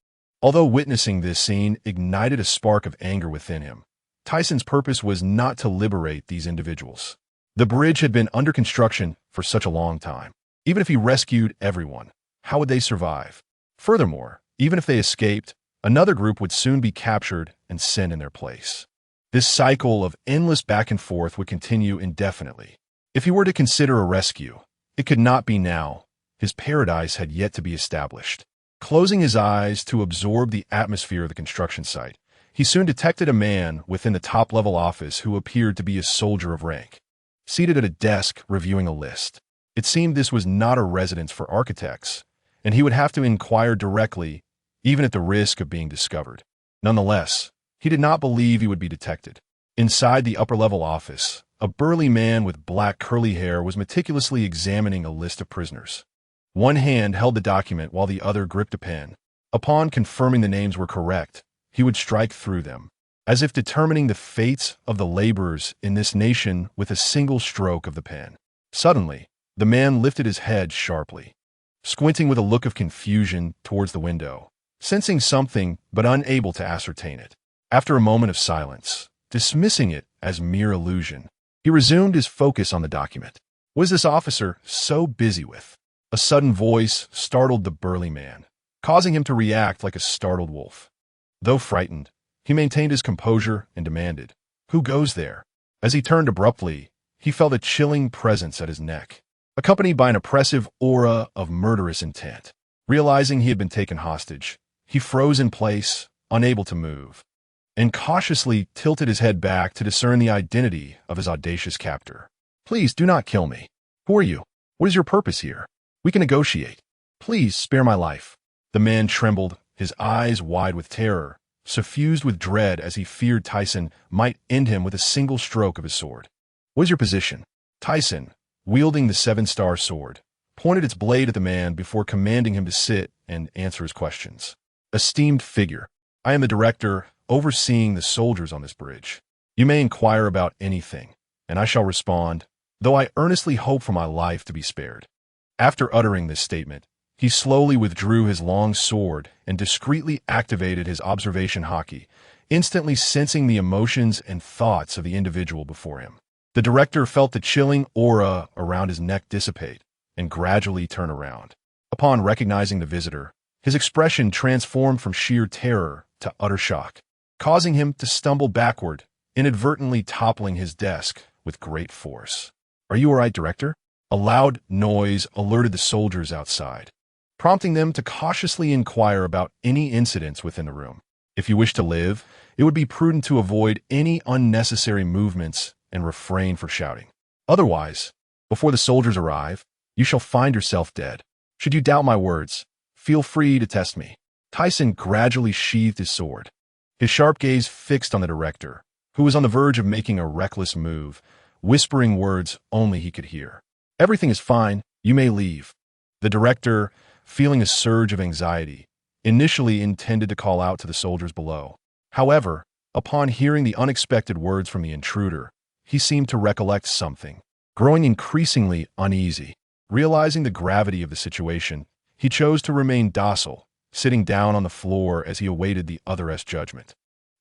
Although witnessing this scene ignited a spark of anger within him, Tyson's purpose was not to liberate these individuals. The bridge had been under construction for such a long time. Even if he rescued everyone, how would they survive? Furthermore, even if they escaped, another group would soon be captured and sent in their place. This cycle of endless back and forth would continue indefinitely. If he were to consider a rescue, it could not be now. His paradise had yet to be established. Closing his eyes to absorb the atmosphere of the construction site, he soon detected a man within the top-level office who appeared to be a soldier of rank, seated at a desk reviewing a list. It seemed this was not a residence for architects, and he would have to inquire directly, even at the risk of being discovered. Nonetheless, he did not believe he would be detected. Inside the upper-level office, a burly man with black curly hair was meticulously examining a list of prisoners. One hand held the document while the other gripped a pen. Upon confirming the names were correct, he would strike through them, as if determining the fates of the laborers in this nation with a single stroke of the pen. Suddenly, the man lifted his head sharply, squinting with a look of confusion towards the window, sensing something but unable to ascertain it. After a moment of silence, dismissing it as mere illusion, he resumed his focus on the document. What is this officer so busy with? A sudden voice startled the burly man, causing him to react like a startled wolf. Though frightened, he maintained his composure and demanded, "Who goes there?" As he turned abruptly, he felt a chilling presence at his neck, accompanied by an oppressive aura of murderous intent. Realizing he had been taken hostage, he froze in place, unable to move, and cautiously tilted his head back to discern the identity of his audacious captor. "Please do not kill me. Who are you? What is your purpose here? We can negotiate. Please spare my life." The man trembled, his eyes wide with terror, suffused with dread as he feared Tyson might end him with a single stroke of his sword. "What is your position?" Tyson, wielding the 7-star sword, pointed its blade at the man before commanding him to sit and answer his questions. "Esteemed figure, I am the director overseeing the soldiers on this bridge. You may inquire about anything, and I shall respond, though I earnestly hope for my life to be spared." After uttering this statement, he slowly withdrew his long sword and discreetly activated his observation Haki, instantly sensing the emotions and thoughts of the individual before him. The director felt the chilling aura around his neck dissipate and gradually turn around. Upon recognizing the visitor, his expression transformed from sheer terror to utter shock, causing him to stumble backward, inadvertently toppling his desk with great force. "Are you all right, director?" A loud noise alerted the soldiers outside, prompting them to cautiously inquire about any incidents within the room. If you wish to live, it would be prudent to avoid any unnecessary movements and refrain from shouting. Otherwise, before the soldiers arrive, you shall find yourself dead. Should you doubt my words, feel free to test me." Tyson gradually sheathed his sword, his sharp gaze fixed on the director, who was on the verge of making a reckless move, whispering words only he could hear. "Everything is fine. You may leave." The director, feeling a surge of anxiety, initially intended to call out to the soldiers below. However, upon hearing the unexpected words from the intruder, he seemed to recollect something. Growing increasingly uneasy, realizing the gravity of the situation, he chose to remain docile, sitting down on the floor as he awaited the other's judgment.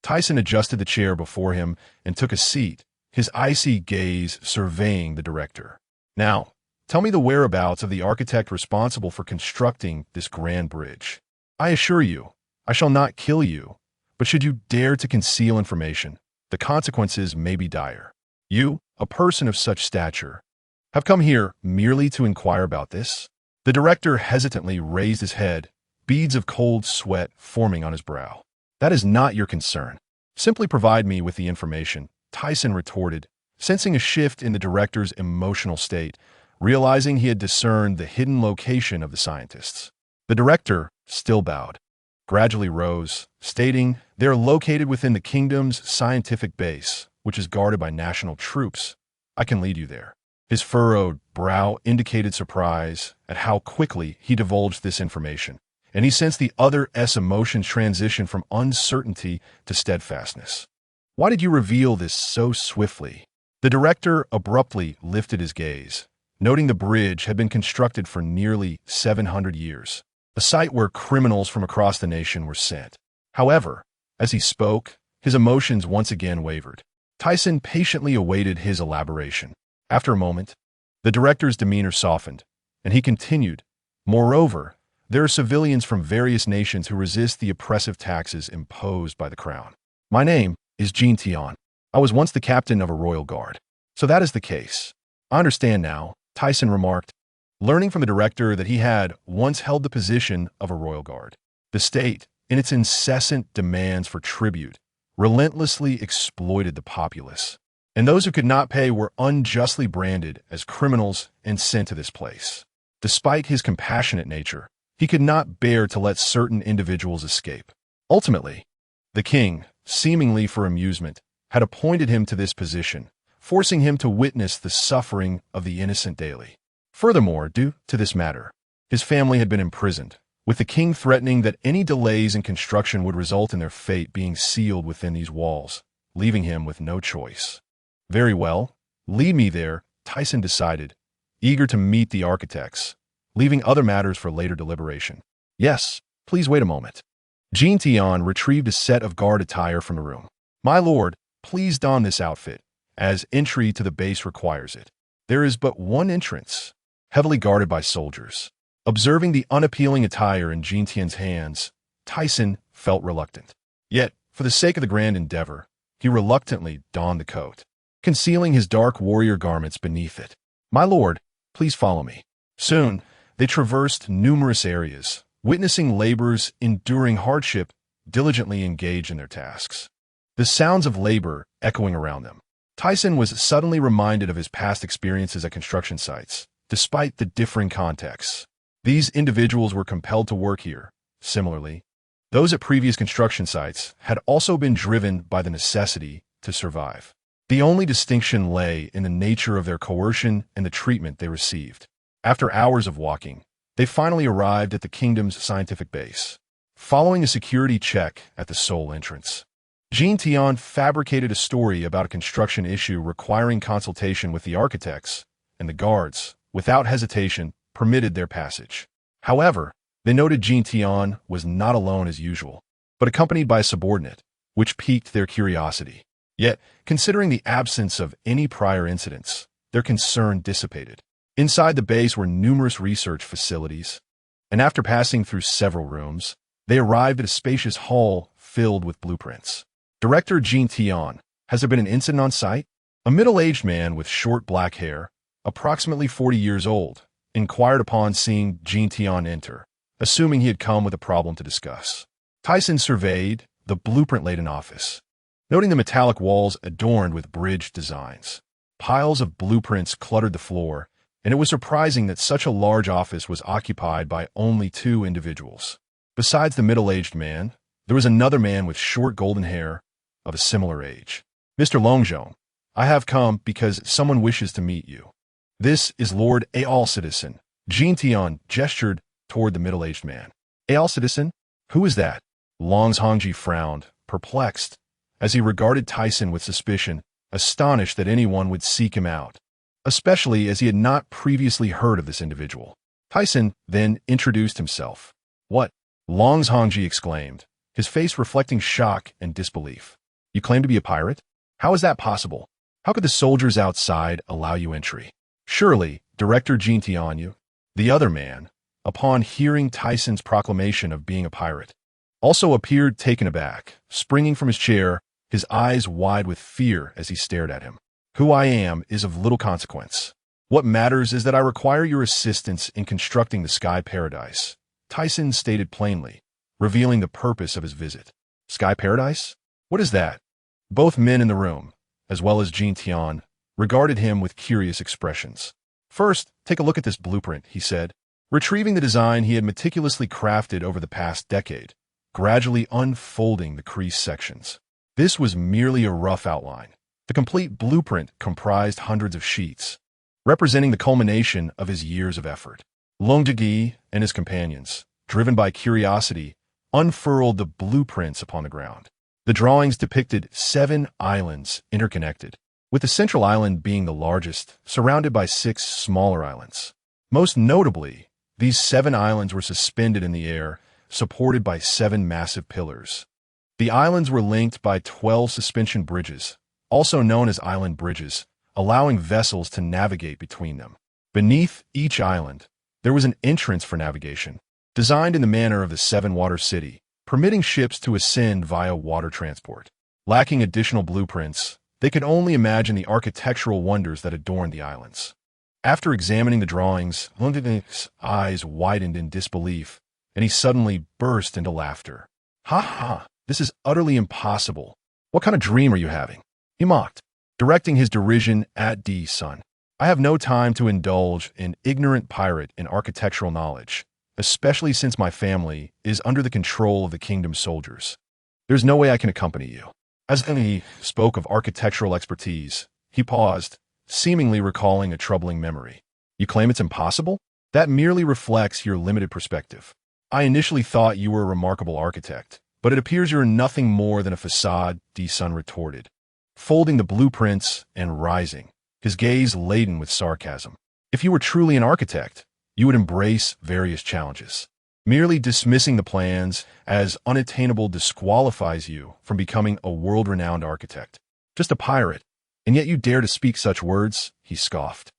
Tyson adjusted the chair before him and took a seat, his icy gaze surveying the director. "Now, tell me the whereabouts of the architect responsible for constructing this grand bridge. I assure you, I shall not kill you, but should you dare to conceal information, the consequences may be dire. You, a person of such stature, have come here merely to inquire about this?" The director hesitantly raised his head, beads of cold sweat forming on his brow. "That is not your concern. Simply provide me with the information," Tyson retorted, sensing a shift in the director's emotional state, realizing he had discerned the hidden location of the scientists. The director still bowed, gradually rose, stating, "They are located within the kingdom's scientific base, which is guarded by national troops. I can lead you there." His furrowed brow indicated surprise at how quickly he divulged this information, and he sensed the other's emotions transition from uncertainty to steadfastness. "Why did you reveal this so swiftly?" The director abruptly lifted his gaze, noting the bridge had been constructed for nearly 700 years, a site where criminals from across the nation were sent. However, as he spoke, his emotions once again wavered. Tyson patiently awaited his elaboration. After a moment, the director's demeanor softened, and he continued, "Moreover, there are civilians from various nations who resist the oppressive taxes imposed by the crown. My name is Jean Tian. I was once the captain of a royal guard." "So that is the case. I understand now," Tyson remarked, learning from the director that he had once held the position of a royal guard. The state, in its incessant demands for tribute, relentlessly exploited the populace, and those who could not pay were unjustly branded as criminals and sent to this place. Despite his compassionate nature, he could not bear to let certain individuals escape. Ultimately, the king, seemingly for amusement, had appointed him to this position, forcing him to witness the suffering of the innocent daily. Furthermore, due to this matter, his family had been imprisoned, with the king threatening that any delays in construction would result in their fate being sealed within these walls, leaving him with no choice. "Very well, lead me there," Tyson decided, eager to meet the architects, leaving other matters for later deliberation. "Yes, please wait a moment." Jean Tian retrieved a set of guard attire from the room. "My lord, please don this outfit, as entry to the base requires it. There is but one entrance, heavily guarded by soldiers." Observing the unappealing attire in Jean Tian's hands, Tyson felt reluctant. Yet, for the sake of the grand endeavor, he reluctantly donned the coat, concealing his dark warrior garments beneath it. "My lord, please follow me." Soon, they traversed numerous areas, witnessing laborers enduring hardship, diligently engaged in their tasks. The sounds of labor echoing around them. Tyson was suddenly reminded of his past experiences at construction sites, despite the differing contexts. These individuals were compelled to work here. Similarly, those at previous construction sites had also been driven by the necessity to survive. The only distinction lay in the nature of their coercion and the treatment they received. After hours of walking, they finally arrived at the kingdom's scientific base. Following a security check at the sole entrance, Jean Tian fabricated a story about a construction issue requiring consultation with the architects, and the guards, without hesitation, permitted their passage. However, they noted Jean Tian was not alone as usual, but accompanied by a subordinate, which piqued their curiosity. Yet, considering the absence of any prior incidents, their concern dissipated. Inside the base were numerous research facilities, and after passing through several rooms, they arrived at a spacious hall filled with blueprints. "Director Jean Tian, has there been an incident on site?" A middle-aged man with short black hair, approximately 40 years old, inquired upon seeing Jean Tian enter, assuming he had come with a problem to discuss. Tyson surveyed the blueprint-laden office, noting the metallic walls adorned with bridge designs. Piles of blueprints cluttered the floor, and it was surprising that such a large office was occupied by only 2 individuals. Besides the middle-aged man, there was another man with short golden hair of a similar age. Mr. Longzhong, I have come because someone wishes to meet you. This is Lord Aal Citizen. Jin Tian gestured toward the middle-aged man. Aal Citizen? Who is that? Longzhongji frowned, perplexed, as he regarded Tyson with suspicion, astonished that anyone would seek him out, especially as he had not previously heard of this individual. Tyson then introduced himself. What? Longzhongji exclaimed, his face reflecting shock and disbelief. You claim to be a pirate? How is that possible? How could the soldiers outside allow you entry? Surely, Director Jin Tianyu, the other man, upon hearing Tyson's proclamation of being a pirate, also appeared taken aback, springing from his chair, his eyes wide with fear as he stared at him. Who I am is of little consequence. What matters is that I require your assistance in constructing the Sky Paradise, Tyson stated plainly, revealing the purpose of his visit. Sky Paradise? What is that? Both men in the room, as well as Jin Tian, regarded him with curious expressions. First, take a look at this blueprint, he said, retrieving the design he had meticulously crafted over the past decade, gradually unfolding the creased sections. This was merely a rough outline. The complete blueprint comprised hundreds of sheets, representing the culmination of his years of effort. Longzhongji and his companions, driven by curiosity, unfurled the blueprints upon the ground. The drawings depicted 7 islands interconnected, with the central island being the largest, surrounded by 6 smaller islands. Most notably, these 7 islands were suspended in the air, supported by 7 massive pillars. The islands were linked by 12 suspension bridges, also known as island bridges, allowing vessels to navigate between them. Beneath each island, there was an entrance for navigation, designed in the manner of the 7-water city, permitting ships to ascend via water transport. Lacking additional blueprints, they could only imagine the architectural wonders that adorned the islands. After examining the drawings, Longzhong's eyes widened in disbelief, and he suddenly burst into laughter. Ha ha! This is utterly impossible. What kind of dream are you having? He mocked, directing his derision at D-Sun. I have no time to indulge an ignorant pirate in architectural knowledge, especially since my family is under the control of the kingdom's soldiers. There's no way I can accompany you. As he spoke of architectural expertise, he paused, seemingly recalling a troubling memory. You claim it's impossible? That merely reflects your limited perspective. I initially thought you were a remarkable architect, but it appears you're nothing more than a facade, D-Sun retorted, folding the blueprints and rising, his gaze laden with sarcasm. If you were truly an architect, you would embrace various challenges. Merely dismissing the plans as unattainable disqualifies you from becoming a world-renowned architect. Just a pirate, and yet you dare to speak such words, he scoffed.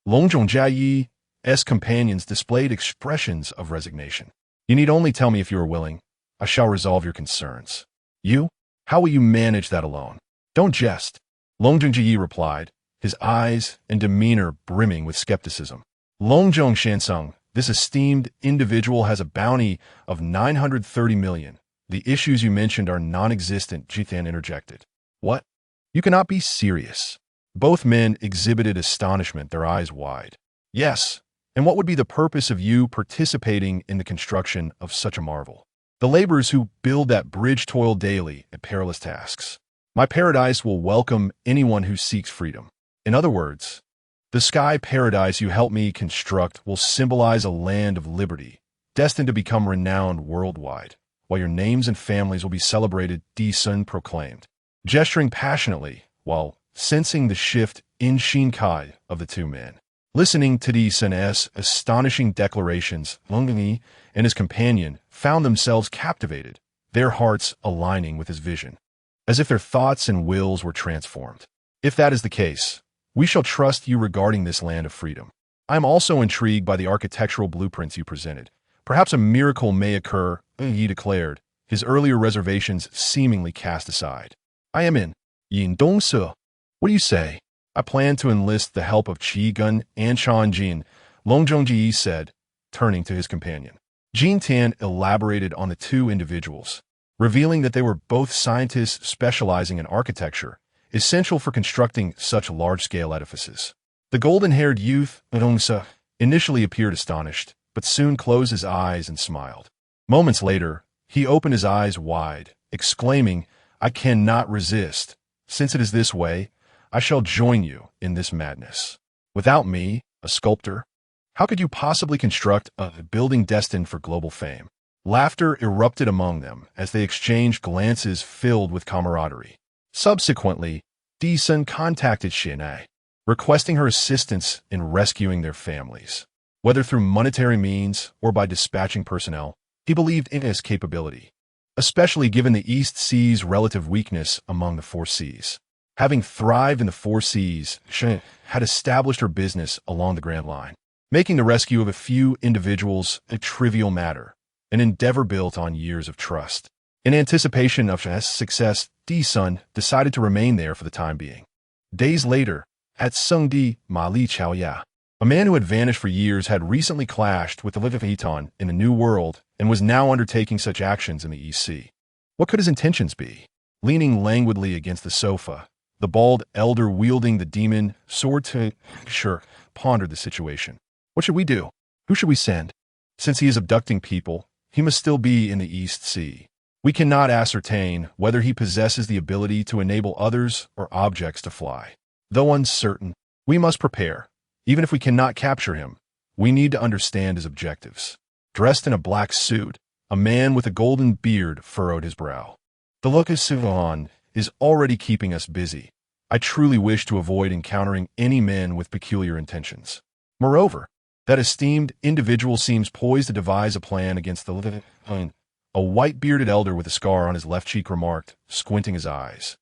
Longzhongji's companions displayed expressions of resignation. You need only tell me if you are willing. I shall resolve your concerns. You? How will you manage that alone? Don't jest. Longzhongji replied, his eyes and demeanor brimming with skepticism. Longzhong Shansung, this esteemed individual has a bounty of 930 million. The issues you mentioned are non-existent, Jithan interjected. What? You cannot be serious. Both men exhibited astonishment, their eyes wide. Yes, and what would be the purpose of you participating in the construction of such a marvel? The laborers who build that bridge toil daily at perilous tasks. My paradise will welcome anyone who seeks freedom. In other words, the Sky Paradise you help me construct will symbolize a land of liberty, destined to become renowned worldwide, while your names and families will be celebrated, D-Sun proclaimed, gesturing passionately while sensing the shift in Shinkai of the 2 men. Listening to D-Sun's astonishing declarations, Longzhongji and his companion found themselves captivated, their hearts aligning with his vision, as if their thoughts and wills were transformed. If that is the case, we shall trust you regarding this land of freedom. I am also intrigued by the architectural blueprints you presented. Perhaps a miracle may occur, he declared, his earlier reservations seemingly cast aside. I am in. Yin Dongse. What do you say? I plan to enlist the help of Qi Gun and Chan Jin, Longzhongji said, turning to his companion. Jin Tan elaborated on the 2 individuals, revealing that they were both scientists specializing in architecture, essential for constructing such large-scale edifices. The golden-haired youth, Nongsa, initially appeared astonished, but soon closed his eyes and smiled. Moments later, he opened his eyes wide, exclaiming, "I cannot resist. Since it is this way, I shall join you in this madness. Without me, a sculptor, how could you possibly construct a building destined for global fame?" Laughter erupted among them as they exchanged glances filled with camaraderie. Subsequently, Di-sun contacted Shinai, requesting her assistance in rescuing their families. Whether through monetary means or by dispatching personnel, he believed in his capability, especially given the East Sea's relative weakness among the Four Seas. Having thrived in the Four Seas, Shin had established her business along the Grand Line, making the rescue of a few individuals a trivial matter, an endeavor built on years of trust. In anticipation of Shin's success, Di-sun decided to remain there for the time being. Days later, at Sungdi, Mali Chaoya, a man who had vanished for years had recently clashed with the Leviathan in the New World and was now undertaking such actions in the East Sea. What could his intentions be? Leaning languidly against the sofa, the bald elder wielding the demon sword pondered the situation. What should we do? Who should we send? Since he is abducting people, he must still be in the East Sea. We cannot ascertain whether he possesses the ability to enable others or objects to fly. Though uncertain, we must prepare. Even if we cannot capture him, we need to understand his objectives. Dressed in a black suit, a man with a golden beard furrowed his brow. The look of Sivan is already keeping us busy. I truly wish to avoid encountering any men with peculiar intentions. Moreover, that esteemed individual seems poised to devise a plan against the Leviathan. A white-bearded elder with a scar on his left cheek remarked, squinting his eyes.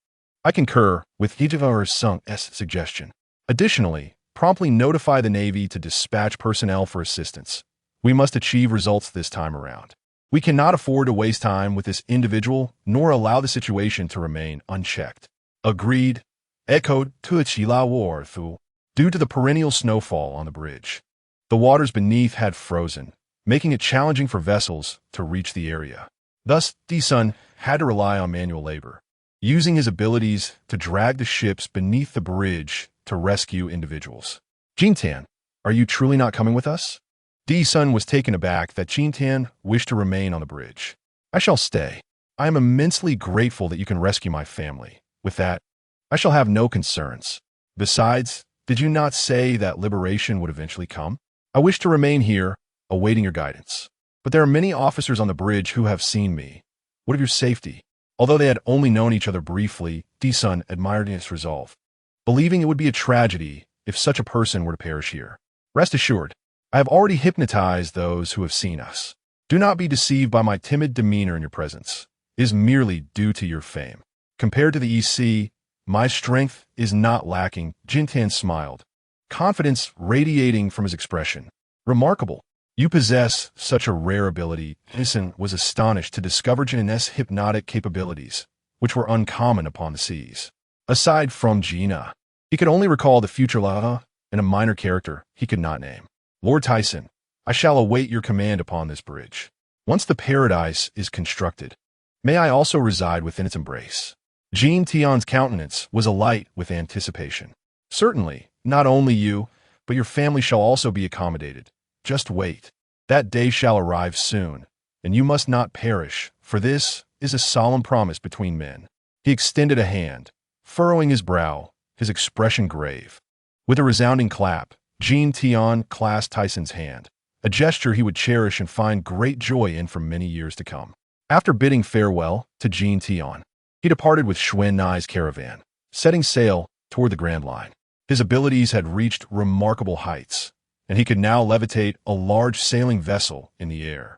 I concur with Hijivar Sung's suggestion. Additionally, promptly notify the Navy to dispatch personnel for assistance. We must achieve results this time around. We cannot afford to waste time with this individual, nor allow the situation to remain unchecked. Agreed, echoed Tuachila Warthu, due to the perennial snowfall on the bridge. The waters beneath had frozen, making it challenging for vessels to reach the area. Thus, Di-sun had to rely on manual labor, using his abilities to drag the ships beneath the bridge to rescue individuals. Jintan, are you truly not coming with us? Di-sun was taken aback that Jintan wished to remain on the bridge. I shall stay. I am immensely grateful that you can rescue my family. With that, I shall have no concerns. Besides, did you not say that liberation would eventually come? I wish to remain here, awaiting your guidance. But there are many officers on the bridge who have seen me. What of your safety? Although they had only known each other briefly, Di-sun admired his resolve, believing it would be a tragedy if such a person were to perish here. Rest assured, I have already hypnotized those who have seen us. Do not be deceived by my timid demeanor in your presence. It is merely due to your fame. Compared to the East Sea, my strength is not lacking. Jintan smiled, confidence radiating from his expression. Remarkable. You possess such a rare ability. Nissen was astonished to discover Jin's hypnotic capabilities, which were uncommon upon the seas. Aside from Gina, he could only recall the future Lava and a minor character he could not name. Lord Tyson, I shall await your command upon this bridge. Once the paradise is constructed, may I also reside within its embrace. Jean Tion's countenance was alight with anticipation. Certainly, not only you, but your family shall also be accommodated. Just wait. That day shall arrive soon, and you must not perish, for this is a solemn promise between men. He extended a hand, furrowing his brow, his expression grave. With a resounding clap, Jean Tion clasped Tyson's hand, a gesture he would cherish and find great joy in for many years to come. After bidding farewell to Jean Tion, he departed with Xuan Nai's caravan, setting sail toward the Grand Line. His abilities had reached remarkable heights, and he could now levitate a large sailing vessel in the air.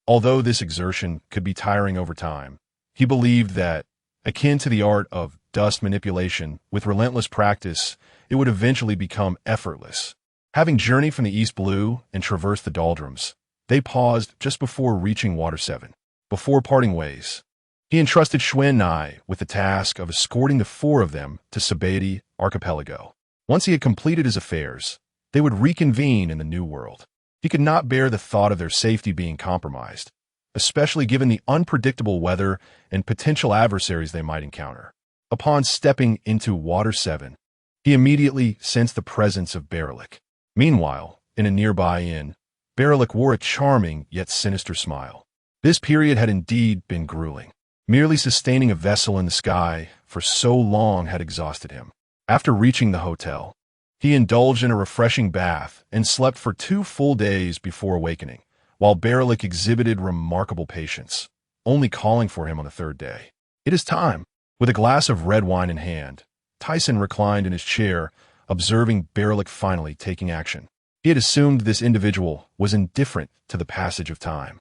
Although this exertion could be tiring over time, he believed that, akin to the art of dust manipulation, with relentless practice, it would eventually become effortless. Having journeyed from the East Blue and traversed the doldrums, they paused just before reaching Water 7. Before parting ways, he entrusted Xuan Nai with the task of escorting the four of them to Sabeti Archipelago. Once he had completed his affairs, they would reconvene in the New World. He could not bear the thought of their safety being compromised, especially given the unpredictable weather and potential adversaries they might encounter. Upon stepping into Water 7, he immediately sensed the presence of Berlik. Meanwhile, in a nearby inn, Berlik wore a charming yet sinister smile. This period had indeed been grueling. Merely sustaining a vessel in the sky for so long had exhausted him. After reaching the hotel, he indulged in a refreshing bath and slept for 2 full days before awakening, while Berlik exhibited remarkable patience, only calling for him on the 3rd day. "It is time." With a glass of red wine in hand, Tyson reclined in his chair, observing Berlik finally taking action. He had assumed this individual was indifferent to the passage of time.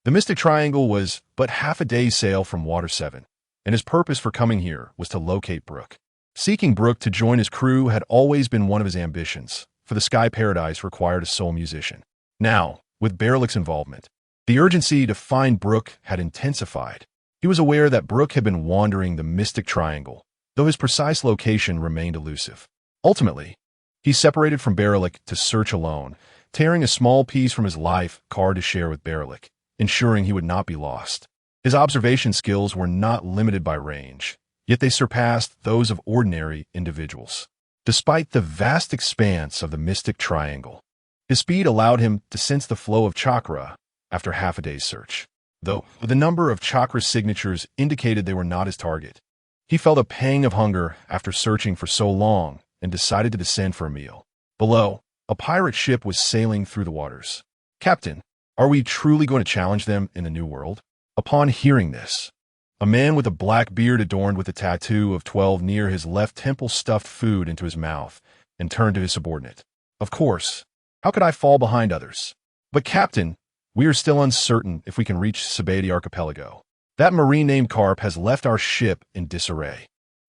The Mystic Triangle was but half a day's sail from Water 7, and his purpose for coming here was to locate Brooke. Seeking Brooke to join his crew had always been one of his ambitions, for the Sky Paradise required a sole musician. Now, with Berlik's involvement, the urgency to find Brooke had intensified. He was aware that Brooke had been wandering the Mystic Triangle, though his precise location remained elusive. Ultimately, he separated from Berlik to search alone, tearing a small piece from his life card to share with Berlik, ensuring he would not be lost. His observation skills were not limited by range, yet they surpassed those of ordinary individuals. Despite the vast expanse of the Mystic Triangle, his speed allowed him to sense the flow of chakra after half a day's search. Though the number of chakra signatures indicated they were not his target, he felt a pang of hunger after searching for so long and decided to descend for a meal. Below, a pirate ship was sailing through the waters. "Captain, are we truly going to challenge them in the New World?" Upon hearing this, a man with a black beard adorned with a tattoo of 12 near his left temple stuffed food into his mouth and turned to his subordinate. "Of course. How could I fall behind others? But Captain, we are still uncertain if we can reach Sabadi Archipelago. That marine named Carp has left our ship in disarray."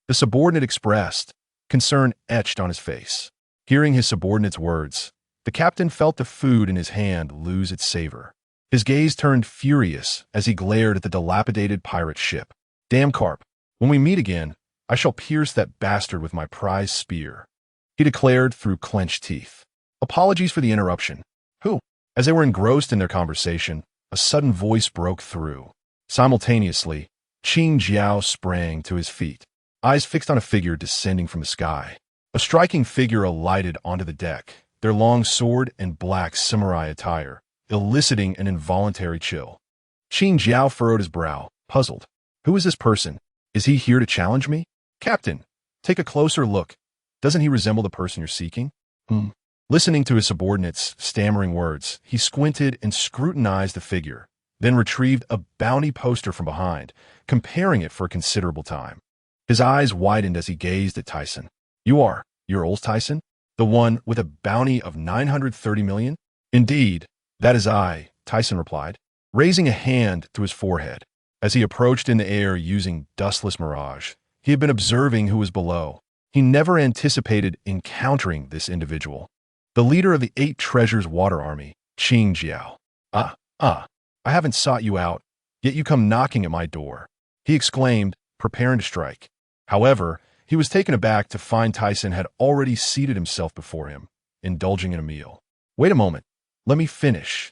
The subordinate expressed, concern etched on his face. Hearing his subordinate's words, the captain felt the food in his hand lose its savor. His gaze turned furious as he glared at the dilapidated pirate ship. "Damn Carp, when we meet again, I shall pierce that bastard with my prize spear," he declared through clenched teeth. "Apologies for the interruption." "Who?" As they were engrossed in their conversation, a sudden voice broke through. Simultaneously, Qing Jiao sprang to his feet, eyes fixed on a figure descending from the sky. A striking figure alighted onto the deck, their long sword and black samurai attire, eliciting an involuntary chill. Qing Jiao furrowed his brow, puzzled. "Who is this person? Is he here to challenge me?" "Captain, take a closer look. Doesn't he resemble the person you're seeking?" Listening to his subordinate's stammering words, he squinted and scrutinized the figure, then retrieved a bounty poster from behind, comparing it for a considerable time. His eyes widened as he gazed at Tyson. You're old Tyson? The one with a bounty of 930 million? "Indeed, that is I," Tyson replied, raising a hand to his forehead. As he approached in the air using dustless mirage, he had been observing who was below. He never anticipated encountering this individual. The leader of the 8 Treasures Water Army, Qing Jiao. I haven't sought you out, yet you come knocking at my door," he exclaimed, preparing to strike. However, he was taken aback to find Tyson had already seated himself before him, indulging in a meal. "Wait a moment, let me finish,"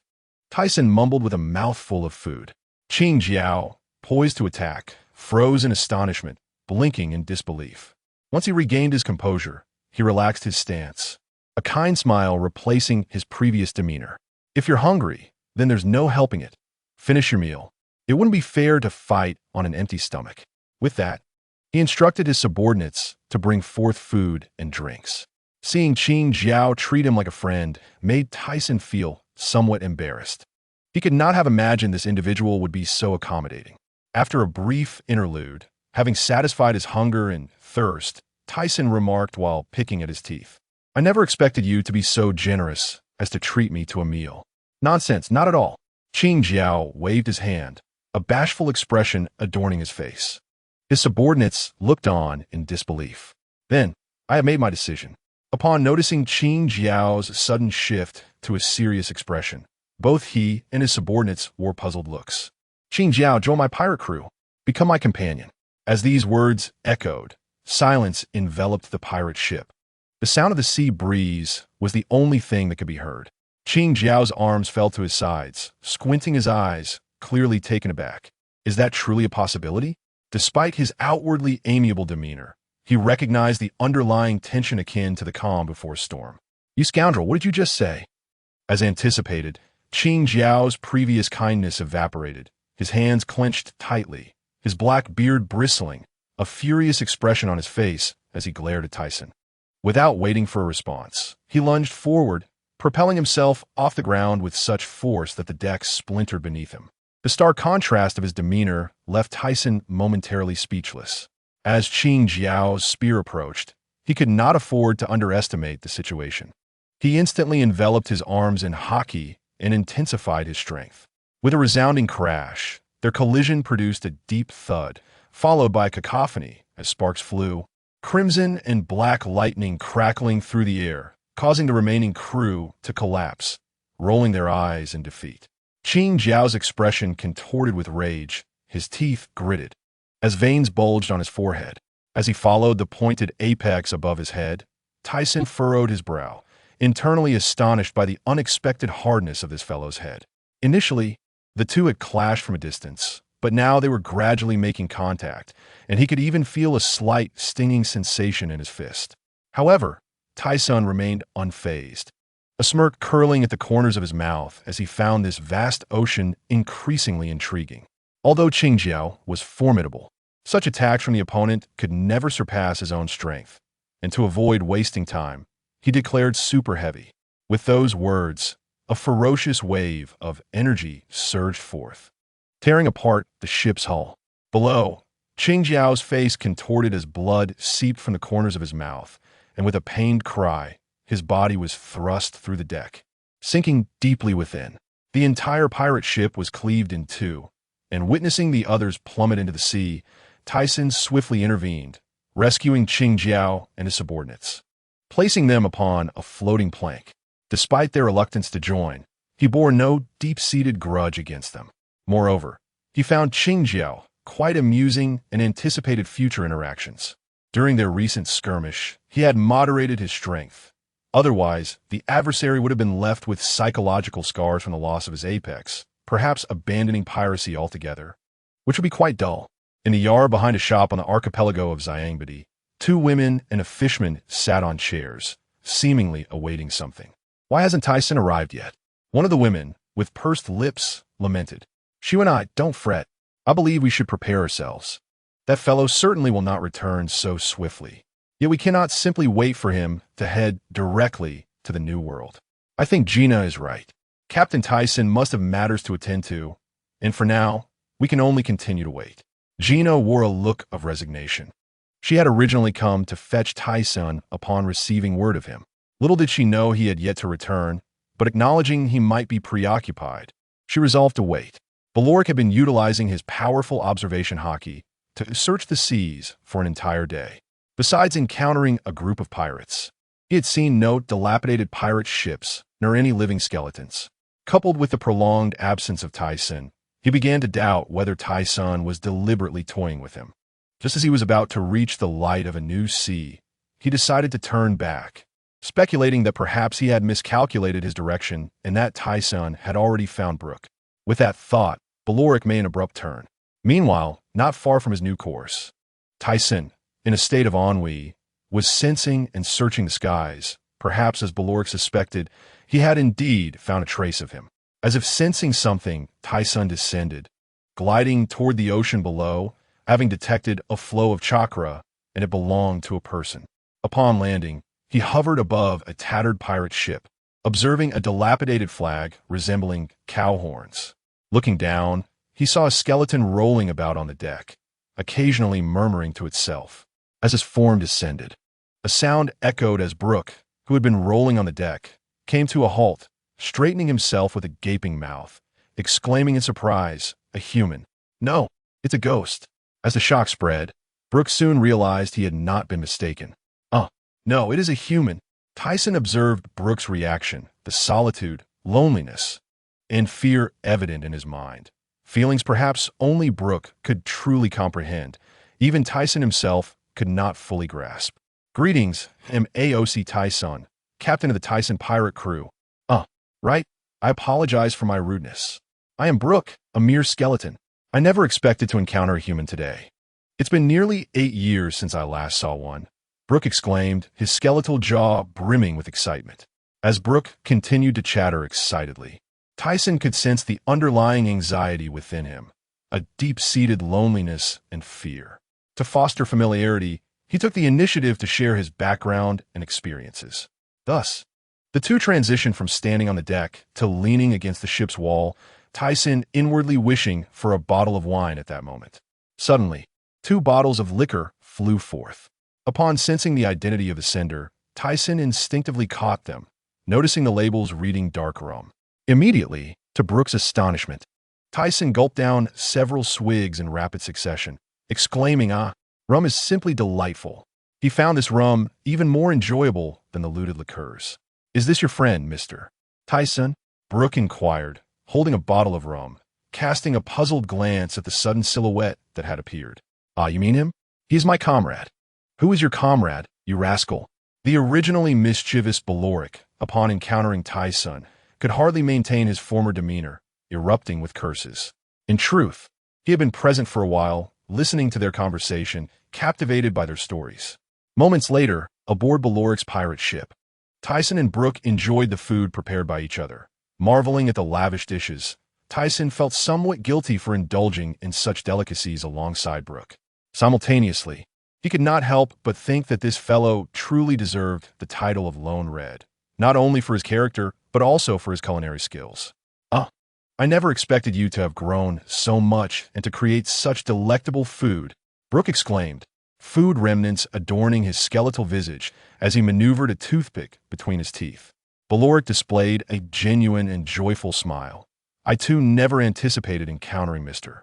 Tyson mumbled with a mouthful of food. Qing Jiao, poised to attack, froze in astonishment, blinking in disbelief. Once he regained his composure, he relaxed his stance, a kind smile replacing his previous demeanor. "If you're hungry, then there's no helping it. Finish your meal. It wouldn't be fair to fight on an empty stomach." With that, he instructed his subordinates to bring forth food and drinks. Seeing Qing Jiao treat him like a friend made Tyson feel somewhat embarrassed. He could not have imagined this individual would be so accommodating. After a brief interlude, having satisfied his hunger and thirst, Tyson remarked while picking at his teeth, "I never expected you to be so generous as to treat me to a meal." "Nonsense, not at all." Qing Jiao waved his hand, a bashful expression adorning his face. His subordinates looked on in disbelief. "Then, I have made my decision." Upon noticing Qing Jiao's sudden shift to a serious expression, both he and his subordinates wore puzzled looks. "Qing Jiao, join my pirate crew. Become my companion." As these words echoed, silence enveloped the pirate ship. The sound of the sea breeze was the only thing that could be heard. Qing Jiao's arms fell to his sides, squinting his eyes, clearly taken aback. Is that truly a possibility? Despite his outwardly amiable demeanor, he recognized the underlying tension akin to the calm before a storm. "You scoundrel, what did you just say?" As anticipated, Qing Jiao's previous kindness evaporated, his hands clenched tightly, his black beard bristling, a furious expression on his face as he glared at Tyson. Without waiting for a response, he lunged forward, propelling himself off the ground with such force that the deck splintered beneath him. The stark contrast of his demeanor left Tyson momentarily speechless. As Qing Jiao's spear approached, he could not afford to underestimate the situation. He instantly enveloped his arms in Haki and intensified his strength. With a resounding crash, their collision produced a deep thud, followed by a cacophony as sparks flew, crimson and black lightning crackling through the air, causing the remaining crew to collapse, rolling their eyes in defeat. Qing Jiao's expression contorted with rage, his teeth gritted, as veins bulged on his forehead. As he followed the pointed apex above his head, Tyson furrowed his brow, internally astonished by the unexpected hardness of his fellow's head. Initially, the two had clashed from a distance, but now they were gradually making contact, and he could even feel a slight stinging sensation in his fist. However, Tyson remained unfazed, a smirk curling at the corners of his mouth as he found this vast ocean increasingly intriguing. Although Qing Jiao was formidable, such attacks from the opponent could never surpass his own strength, and to avoid wasting time, he declared super heavy. With those words, a ferocious wave of energy surged forth, tearing apart the ship's hull. Below, Qing Jiao's face contorted as blood seeped from the corners of his mouth, and with a pained cry, his body was thrust through the deck, sinking deeply within. The entire pirate ship was cleaved in two, and witnessing the others plummet into the sea, Tyson swiftly intervened, rescuing Qing Jiao and his subordinates, placing them upon a floating plank. Despite their reluctance to join, he bore no deep-seated grudge against them. Moreover, he found Qing Jiao quite amusing and anticipated future interactions. During their recent skirmish, he had moderated his strength. Otherwise, the adversary would have been left with psychological scars from the loss of his apex, perhaps abandoning piracy altogether, which would be quite dull. In the yard behind a shop on the archipelago of Xiangbedi, two women and a fishman sat on chairs, seemingly awaiting something. "Why hasn't Tyson arrived yet?" One of the women, with pursed lips, lamented. "Shu and I, don't fret. I believe we should prepare ourselves. That fellow certainly will not return so swiftly. Yet we cannot simply wait for him to head directly to the New World. I think Gina is right. Captain Tyson must have matters to attend to, and for now, we can only continue to wait." Gina wore a look of resignation. She had originally come to fetch Tyson upon receiving word of him. Little did she know he had yet to return, but acknowledging he might be preoccupied, she resolved to wait. Baloric had been utilizing his powerful observation Haki to search the seas for an entire day. Besides encountering a group of pirates, he had seen no dilapidated pirate ships nor any living skeletons. Coupled with the prolonged absence of Tyson, he began to doubt whether Tyson was deliberately toying with him. Just as he was about to reach the light of a new sea, he decided to turn back, speculating that perhaps he had miscalculated his direction and that Tyson had already found Brooke. With that thought, Baloric made an abrupt turn. Meanwhile, not far from his new course, Tyson, in a state of ennui, was sensing and searching the skies. Perhaps, as Baloric suspected, he had indeed found a trace of him. As if sensing something, Tyson descended, gliding toward the ocean below, having detected a flow of chakra, and it belonged to a person. Upon landing, he hovered above a tattered pirate ship, observing a dilapidated flag resembling cow horns. Looking down, he saw a skeleton rolling about on the deck, occasionally murmuring to itself. As his form descended, a sound echoed as Brooke, who had been rolling on the deck, came to a halt, straightening himself with a gaping mouth, exclaiming in surprise, "A human. No, it's a ghost." As the shock spread, Brooke soon realized he had not been mistaken. No, it is a human." Tyson observed Brooke's reaction, the solitude, loneliness, and fear evident in his mind. Feelings perhaps only Brooke could truly comprehend. Even Tyson himself could not fully grasp. "Greetings, I'm AOC Tyson, captain of the Tyson pirate crew." Right? I apologize for my rudeness. I am Brooke, a mere skeleton. I never expected to encounter a human today. It's been nearly 8 years since I last saw one, Brooke exclaimed, his skeletal jaw brimming with excitement. As Brooke continued to chatter excitedly, Tyson could sense the underlying anxiety within him, a deep-seated loneliness and fear. To foster familiarity, he took the initiative to share his background and experiences. Thus, the two transitioned from standing on the deck to leaning against the ship's wall, Tyson inwardly wishing for a bottle of wine at that moment. Suddenly, 2 bottles of liquor flew forth. Upon sensing the identity of the sender, Tyson instinctively caught them, noticing the labels reading dark rum. Immediately, to Brooke's astonishment, Tyson gulped down several swigs in rapid succession, exclaiming, rum is simply delightful. He found this rum even more enjoyable than the looted liqueurs. Is this your friend, Mr. Tyson? Brooke inquired, holding a bottle of rum, casting a puzzled glance at the sudden silhouette that had appeared. You mean him? He is my comrade. Who is your comrade, you rascal? The originally mischievous Baloric, upon encountering Tyson, could hardly maintain his former demeanor, erupting with curses. In truth, he had been present for a while, listening to their conversation, captivated by their stories. Moments later, aboard Baloric's pirate ship, Tyson and Brooke enjoyed the food prepared by each other. Marveling at the lavish dishes, Tyson felt somewhat guilty for indulging in such delicacies alongside Brooke. Simultaneously, he could not help but think that this fellow truly deserved the title of Lone Red, not only for his character, but also for his culinary skills. I never expected you to have grown so much and to create such delectable food, Brooke exclaimed, food remnants adorning his skeletal visage as he maneuvered a toothpick between his teeth. Baloric displayed a genuine and joyful smile. I too never anticipated encountering Mr.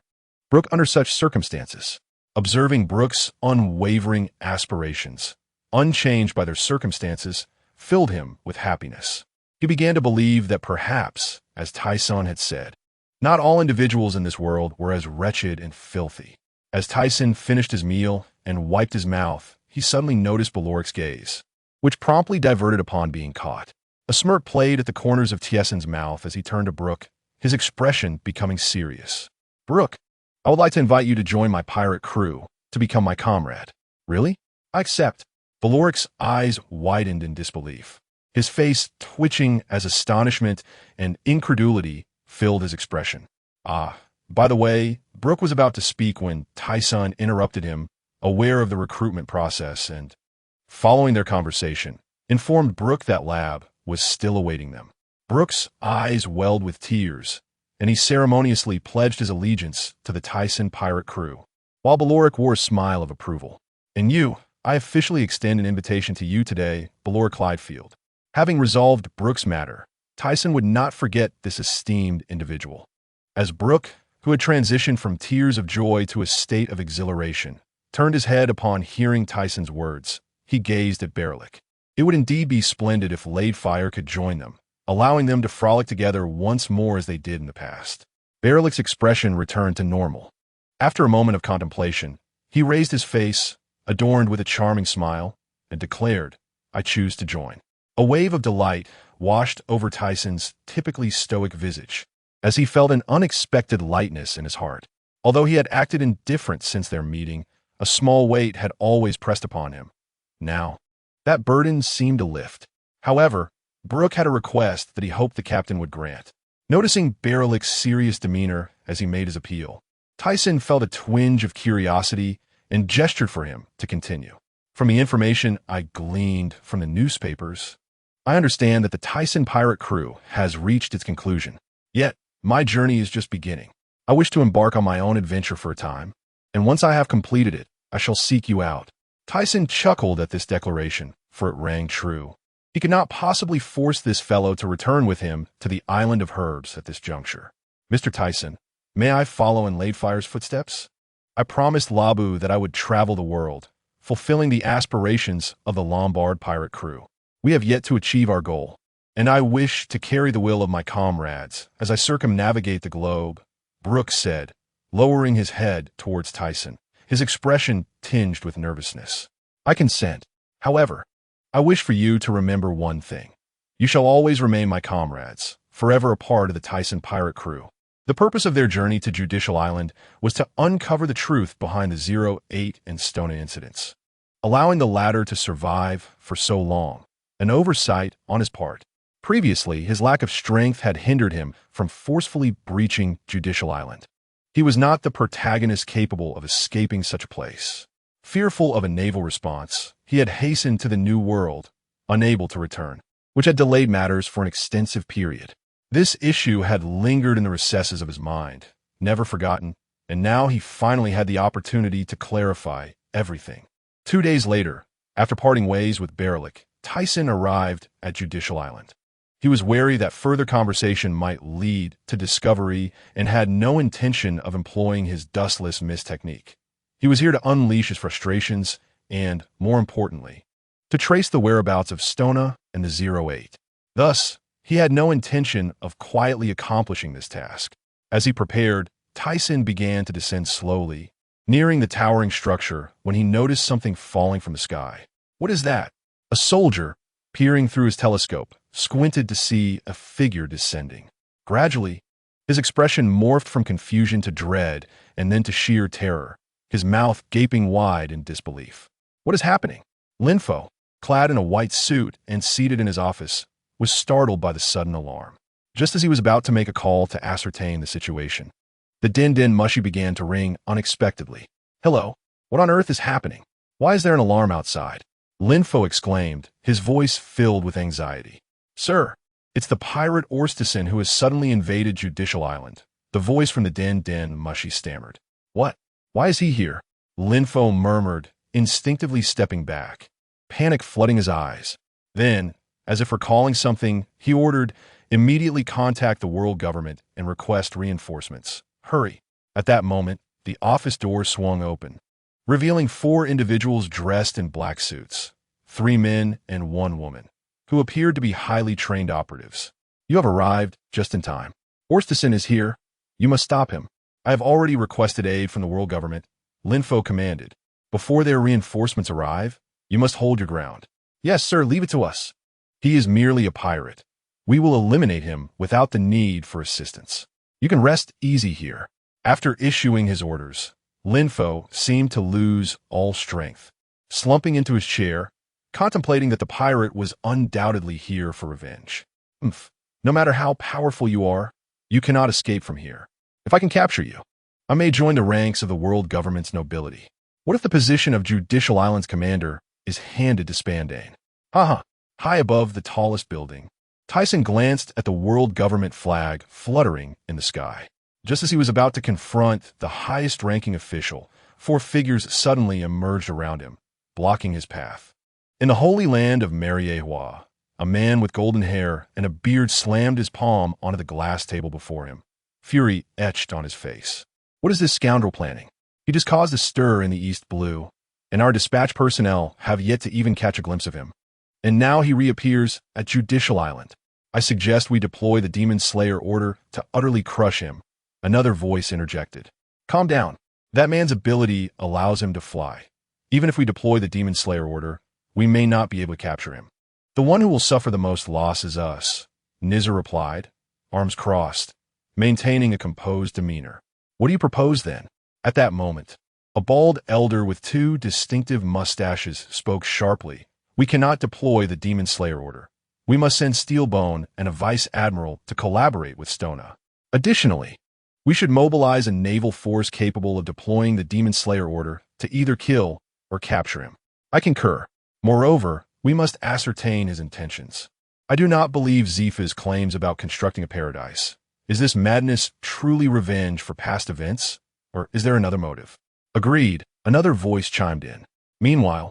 Brooke under such circumstances. Observing Brooke's unwavering aspirations, unchanged by their circumstances, filled him with happiness. He began to believe that perhaps, as Tyson had said, not all individuals in this world were as wretched and filthy. As Tyson finished his meal and wiped his mouth, he suddenly noticed Baloric's gaze, which promptly diverted upon being caught. A smirk played at the corners of Tieson's mouth as he turned to Brooke, his expression becoming serious. Brooke, I would like to invite you to join my pirate crew, to become my comrade. Really? I accept. Baloric's eyes widened in disbelief, his face twitching as astonishment and incredulity filled his expression. By the way, Brooke was about to speak when Tyson interrupted him, aware of the recruitment process and, following their conversation, informed Brooke that Lab was still awaiting them. Brooke's eyes welled with tears, and he ceremoniously pledged his allegiance to the Tyson pirate crew, while Baloric wore a smile of approval. And you, I officially extend an invitation to you today, Baloric Clydefield. Having resolved Brooke's matter, Tyson would not forget this esteemed individual. As Brooke, who had transitioned from tears of joy to a state of exhilaration, turned his head upon hearing Tyson's words, he gazed at Berlik. It would indeed be splendid if Laidfire could join them, allowing them to frolic together once more as they did in the past. Berlik's expression returned to normal. After a moment of contemplation, he raised his face, adorned with a charming smile, and declared, I choose to join. A wave of delight washed over Tyson's typically stoic visage, as he felt an unexpected lightness in his heart. Although he had acted indifferent since their meeting, a small weight had always pressed upon him. Now, that burden seemed to lift. However, Brooke had a request that he hoped the captain would grant. Noticing Berlik's serious demeanor as he made his appeal, Tyson felt a twinge of curiosity and gestured for him to continue. From the information I gleaned from the newspapers, I understand that the Tyson pirate crew has reached its conclusion. Yet, my journey is just beginning. I wish to embark on my own adventure for a time, and once I have completed it, I shall seek you out. Tyson chuckled at this declaration, for it rang true. He could not possibly force this fellow to return with him to the Island of Herbs at this juncture. Mr. Tyson, may I follow in Laidfire's footsteps? I promised Labu that I would travel the world, fulfilling the aspirations of the Lombard pirate crew. We have yet to achieve our goal, and I wish to carry the will of my comrades as I circumnavigate the globe, Brooke said, lowering his head towards Tyson, his expression tinged with nervousness. I consent. However, I wish for you to remember one thing. You shall always remain my comrades, forever a part of the Tyson pirate crew. The purpose of their journey to Judicial Island was to uncover the truth behind the 08 and Stona incidents, allowing the latter to survive for so long, an oversight on his part. Previously, his lack of strength had hindered him from forcefully breaching Judicial Island. He was not the protagonist capable of escaping such a place. Fearful of a naval response, he had hastened to the New World, unable to return, which had delayed matters for an extensive period. This issue had lingered in the recesses of his mind, never forgotten, and now he finally had the opportunity to clarify everything. 2 days later, after parting ways with Berlik, Tyson arrived at Judicial Island. He was wary that further conversation might lead to discovery and had no intention of employing his dustless miss technique. He was here to unleash his frustrations and, more importantly, to trace the whereabouts of Stona and the 08. Thus, he had no intention of quietly accomplishing this task. As he prepared, Tyson began to descend slowly, nearing the towering structure when he noticed something falling from the sky. What is that? A soldier, peering through his telescope, squinted to see a figure descending. Gradually, his expression morphed from confusion to dread and then to sheer terror, his mouth gaping wide in disbelief. What is happening? Linfo, clad in a white suit and seated in his office, was startled by the sudden alarm. Just as he was about to make a call to ascertain the situation, the din-din mushy began to ring unexpectedly. Hello, what on earth is happening? Why is there an alarm outside? Linfo exclaimed, his voice filled with anxiety. Sir, it's the pirate Orstison who has suddenly invaded Judicial Island. The voice from the din-din mushy stammered. What? Why is he here? Linfo murmured, instinctively stepping back, panic flooding his eyes. Then, as if recalling something, he ordered, immediately contact the world government and request reinforcements. Hurry. At that moment, the office door swung open, revealing 4 individuals dressed in black suits, 3 men and 1 woman, who appeared to be highly trained operatives. You have arrived just in time. Orstison is here. You must stop him. I have already requested aid from the world government, Linfo commanded. Before their reinforcements arrive, you must hold your ground. Yes, sir, leave it to us. He is merely a pirate. We will eliminate him without the need for assistance. You can rest easy here. After issuing his orders, Linfo seemed to lose all strength, slumping into his chair, contemplating that the pirate was undoubtedly here for revenge. No matter how powerful you are, you cannot escape from here. If I can capture you, I may join the ranks of the world government's nobility. What if the position of Judicial Island's commander is handed to Spandane? Haha. High above the tallest building, Tyson glanced at the world government flag fluttering in the sky. Just as he was about to confront the highest-ranking official, 4 figures suddenly emerged around him, blocking his path. In the holy land of Mariehua, a man with golden hair and a beard slammed his palm onto the glass table before him, fury etched on his face. What is this scoundrel planning? He just caused a stir in the East Blue, and our dispatch personnel have yet to even catch a glimpse of him. And now he reappears at Judicial Island. I suggest we deploy the Demon Slayer order to utterly crush him. Another voice interjected. Calm down. That man's ability allows him to fly. Even if we deploy the Demon Slayer order, we may not be able to capture him. The one who will suffer the most loss is us, Nizar replied, arms crossed, maintaining a composed demeanor. What do you propose then? At that moment, a bald elder with 2 distinctive mustaches spoke sharply. We cannot deploy the Demon Slayer order. We must send Steelbone and a vice admiral to collaborate with Stona. Additionally, we should mobilize a naval force capable of deploying the Demon Slayer order to either kill or capture him. I concur. Moreover, we must ascertain his intentions. I do not believe Zifa's claims about constructing a paradise. Is this madness truly revenge for past events, or is there another motive? Agreed, another voice chimed in. Meanwhile,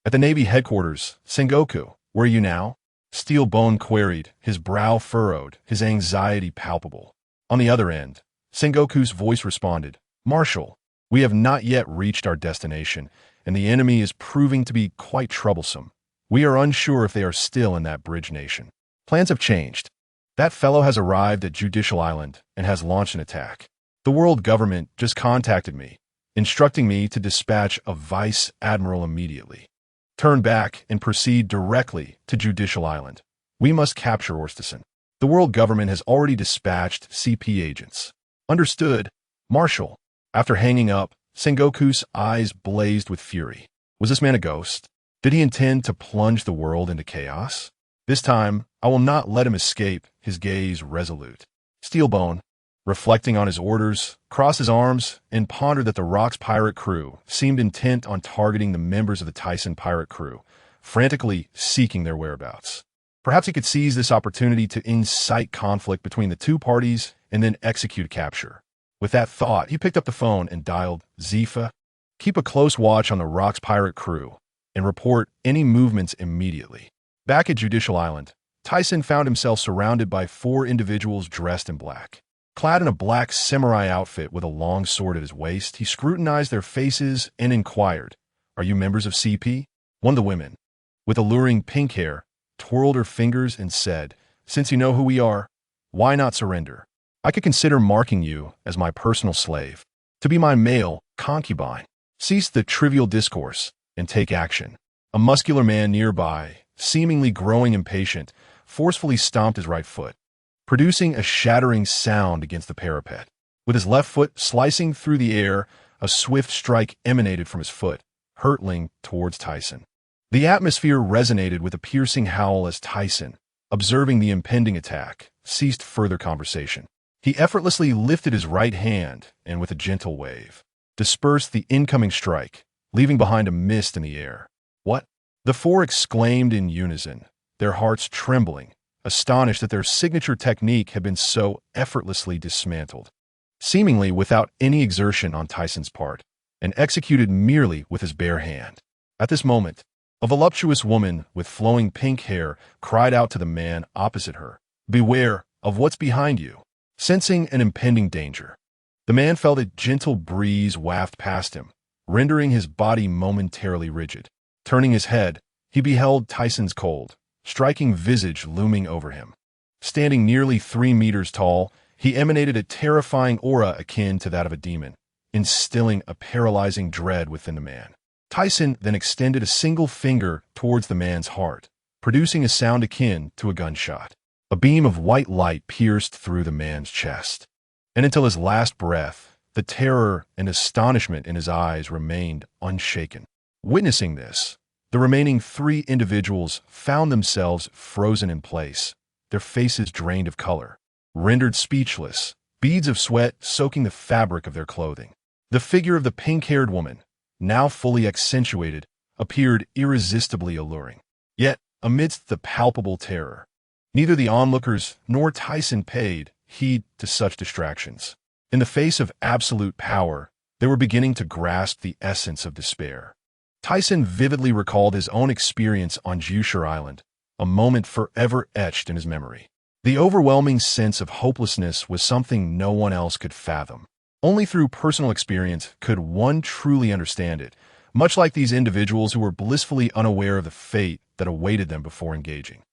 at the Navy headquarters, Sengoku, where are you now? Steelbone queried, his brow furrowed, his anxiety palpable. On the other end, Sengoku's voice responded, Marshal, we have not yet reached our destination, and the enemy is proving to be quite troublesome. We are unsure if they are still in that bridge nation. Plans have changed. That fellow has arrived at Judicial Island and has launched an attack. The world government just contacted me, instructing me to dispatch a vice admiral immediately. Turn back and proceed directly to Judicial Island. We must capture Orstison. The world government has already dispatched CP agents. Understood, Marshal. After hanging up, Sengoku's eyes blazed with fury. Was this man a ghost? Did he intend to plunge the world into chaos? This time, I will not let him escape, his gaze resolute. Steelbone, reflecting on his orders, crossed his arms and pondered that the Rock's pirate crew seemed intent on targeting the members of the Tyson pirate crew, frantically seeking their whereabouts. Perhaps he could seize this opportunity to incite conflict between the two parties and then execute capture. With that thought, he picked up the phone and dialed Zifa. Keep a close watch on the Rock's pirate crew and report any movements immediately. Back at Judicial Island, Tyson found himself surrounded by 4 individuals dressed in black. Clad in a black samurai outfit with a long sword at his waist, he scrutinized their faces and inquired, "Are you members of CP?" One of the women, with alluring pink hair, twirled her fingers and said, "Since you know who we are, why not surrender? I could consider marking you as my personal slave, to be my male concubine. Cease the trivial discourse and take action." A muscular man nearby, seemingly growing impatient, forcefully stomped his right foot, producing a shattering sound against the parapet. With his left foot slicing through the air, a swift strike emanated from his foot, hurtling towards Tyson. The atmosphere resonated with a piercing howl as Tyson, observing the impending attack, ceased further conversation. He effortlessly lifted his right hand and, with a gentle wave, dispersed the incoming strike, leaving behind a mist in the air. "What?" The 4 exclaimed in unison, their hearts trembling, astonished that their signature technique had been so effortlessly dismantled, seemingly without any exertion on Tyson's part, and executed merely with his bare hand. At this moment, a voluptuous woman with flowing pink hair cried out to the man opposite her, "Beware of what's behind you." Sensing an impending danger, the man felt a gentle breeze waft past him, rendering his body momentarily rigid. Turning his head, he beheld Tyson's cold, striking visage looming over him. Standing nearly 3 meters tall, he emanated a terrifying aura akin to that of a demon, instilling a paralyzing dread within the man. Tyson then extended a single finger towards the man's heart, producing a sound akin to a gunshot. A beam of white light pierced through the man's chest, and until his last breath, the terror and astonishment in his eyes remained unshaken. Witnessing this, the remaining 3 individuals found themselves frozen in place, their faces drained of color, rendered speechless, beads of sweat soaking the fabric of their clothing. The figure of the pink-haired woman, now fully accentuated, appeared irresistibly alluring. Yet, amidst the palpable terror, neither the onlookers nor Tyson paid heed to such distractions. In the face of absolute power, they were beginning to grasp the essence of despair. Tyson vividly recalled his own experience on Jusher Island, a moment forever etched in his memory. The overwhelming sense of hopelessness was something no one else could fathom. Only through personal experience could one truly understand it, much like these individuals who were blissfully unaware of the fate that awaited them before engaging.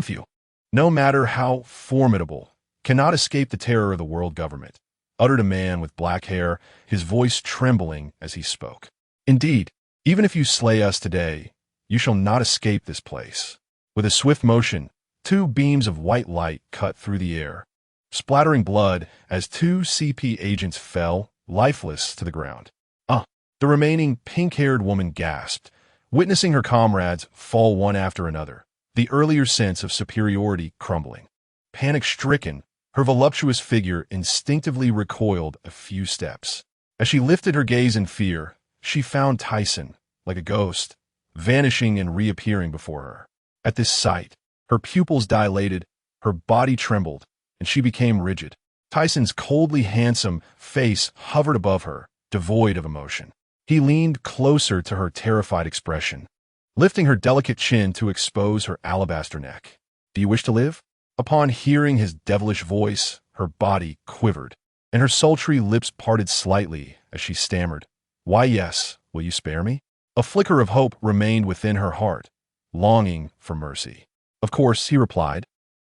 Few, no matter how formidable, cannot escape the terror of the world government, uttered a man with black hair, his voice trembling as he spoke. Indeed, even if you slay us today, you shall not escape this place. With a swift motion, 2 beams of white light cut through the air, splattering blood as 2 CP agents fell, lifeless, to the ground. The remaining pink-haired woman gasped, witnessing her comrades fall one after another, the earlier sense of superiority crumbling. Panic-stricken, her voluptuous figure instinctively recoiled a few steps. As she lifted her gaze in fear, she found Tyson, like a ghost, vanishing and reappearing before her. At this sight, her pupils dilated, her body trembled, and she became rigid. Tyson's coldly handsome face hovered above her, devoid of emotion. He leaned closer to her terrified expression, lifting her delicate chin to expose her alabaster neck. "Do you wish to live?" Upon hearing his devilish voice, her body quivered, and her sultry lips parted slightly as she stammered, "Why, yes, will you spare me?" A flicker of hope remained within her heart, longing for mercy. "Of course," he replied,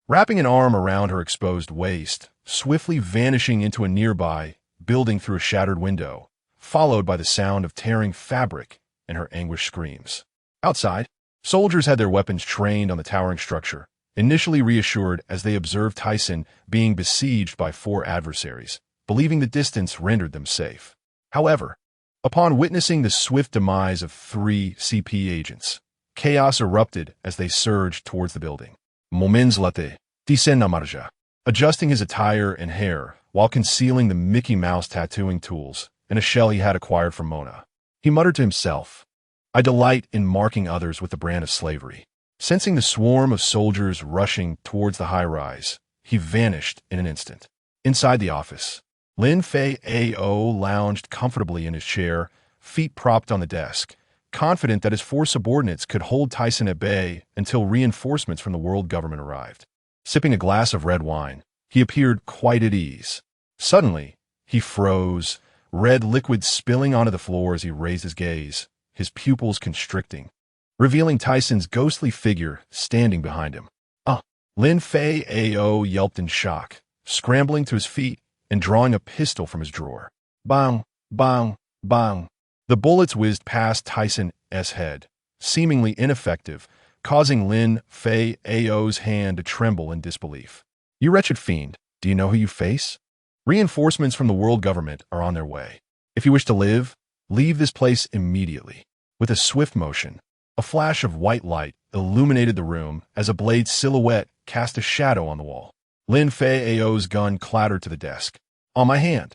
wrapping an arm around her exposed waist, swiftly vanishing into a nearby building through a shattered window, followed by the sound of tearing fabric and her anguished screams. Outside, soldiers had their weapons trained on the towering structure, initially reassured as they observed Tyson being besieged by 4 adversaries, believing the distance rendered them safe. However, upon witnessing the swift demise of 3 CP agents, chaos erupted as they surged towards the building. Moments later, descend na marja. Adjusting his attire and hair while concealing the Mickey Mouse tattooing tools in a shell he had acquired from Mona, he muttered to himself, "I delight in marking others with the brand of slavery." Sensing the swarm of soldiers rushing towards the high-rise, he vanished in an instant. Inside the office, Lin Fei Ao lounged comfortably in his chair, feet propped on the desk, confident that his 4 subordinates could hold Tyson at bay until reinforcements from the world government arrived. Sipping a glass of red wine, he appeared quite at ease. Suddenly, he froze, red liquid spilling onto the floor as he raised his gaze, his pupils constricting, revealing Tyson's ghostly figure standing behind him. Lin Fei Ao yelped in shock, scrambling to his feet and drawing a pistol from his drawer. Bang, bang, bang. The bullets whizzed past Tyson's head, seemingly ineffective, causing Lin Fei Ao's hand to tremble in disbelief. "You wretched fiend, do you know who you face? Reinforcements from the world government are on their way. If you wish to live, leave this place immediately." With a swift motion, a flash of white light illuminated the room as a blade's silhouette cast a shadow on the wall. Lin Fei Ao's gun clattered to the desk. "On my hand.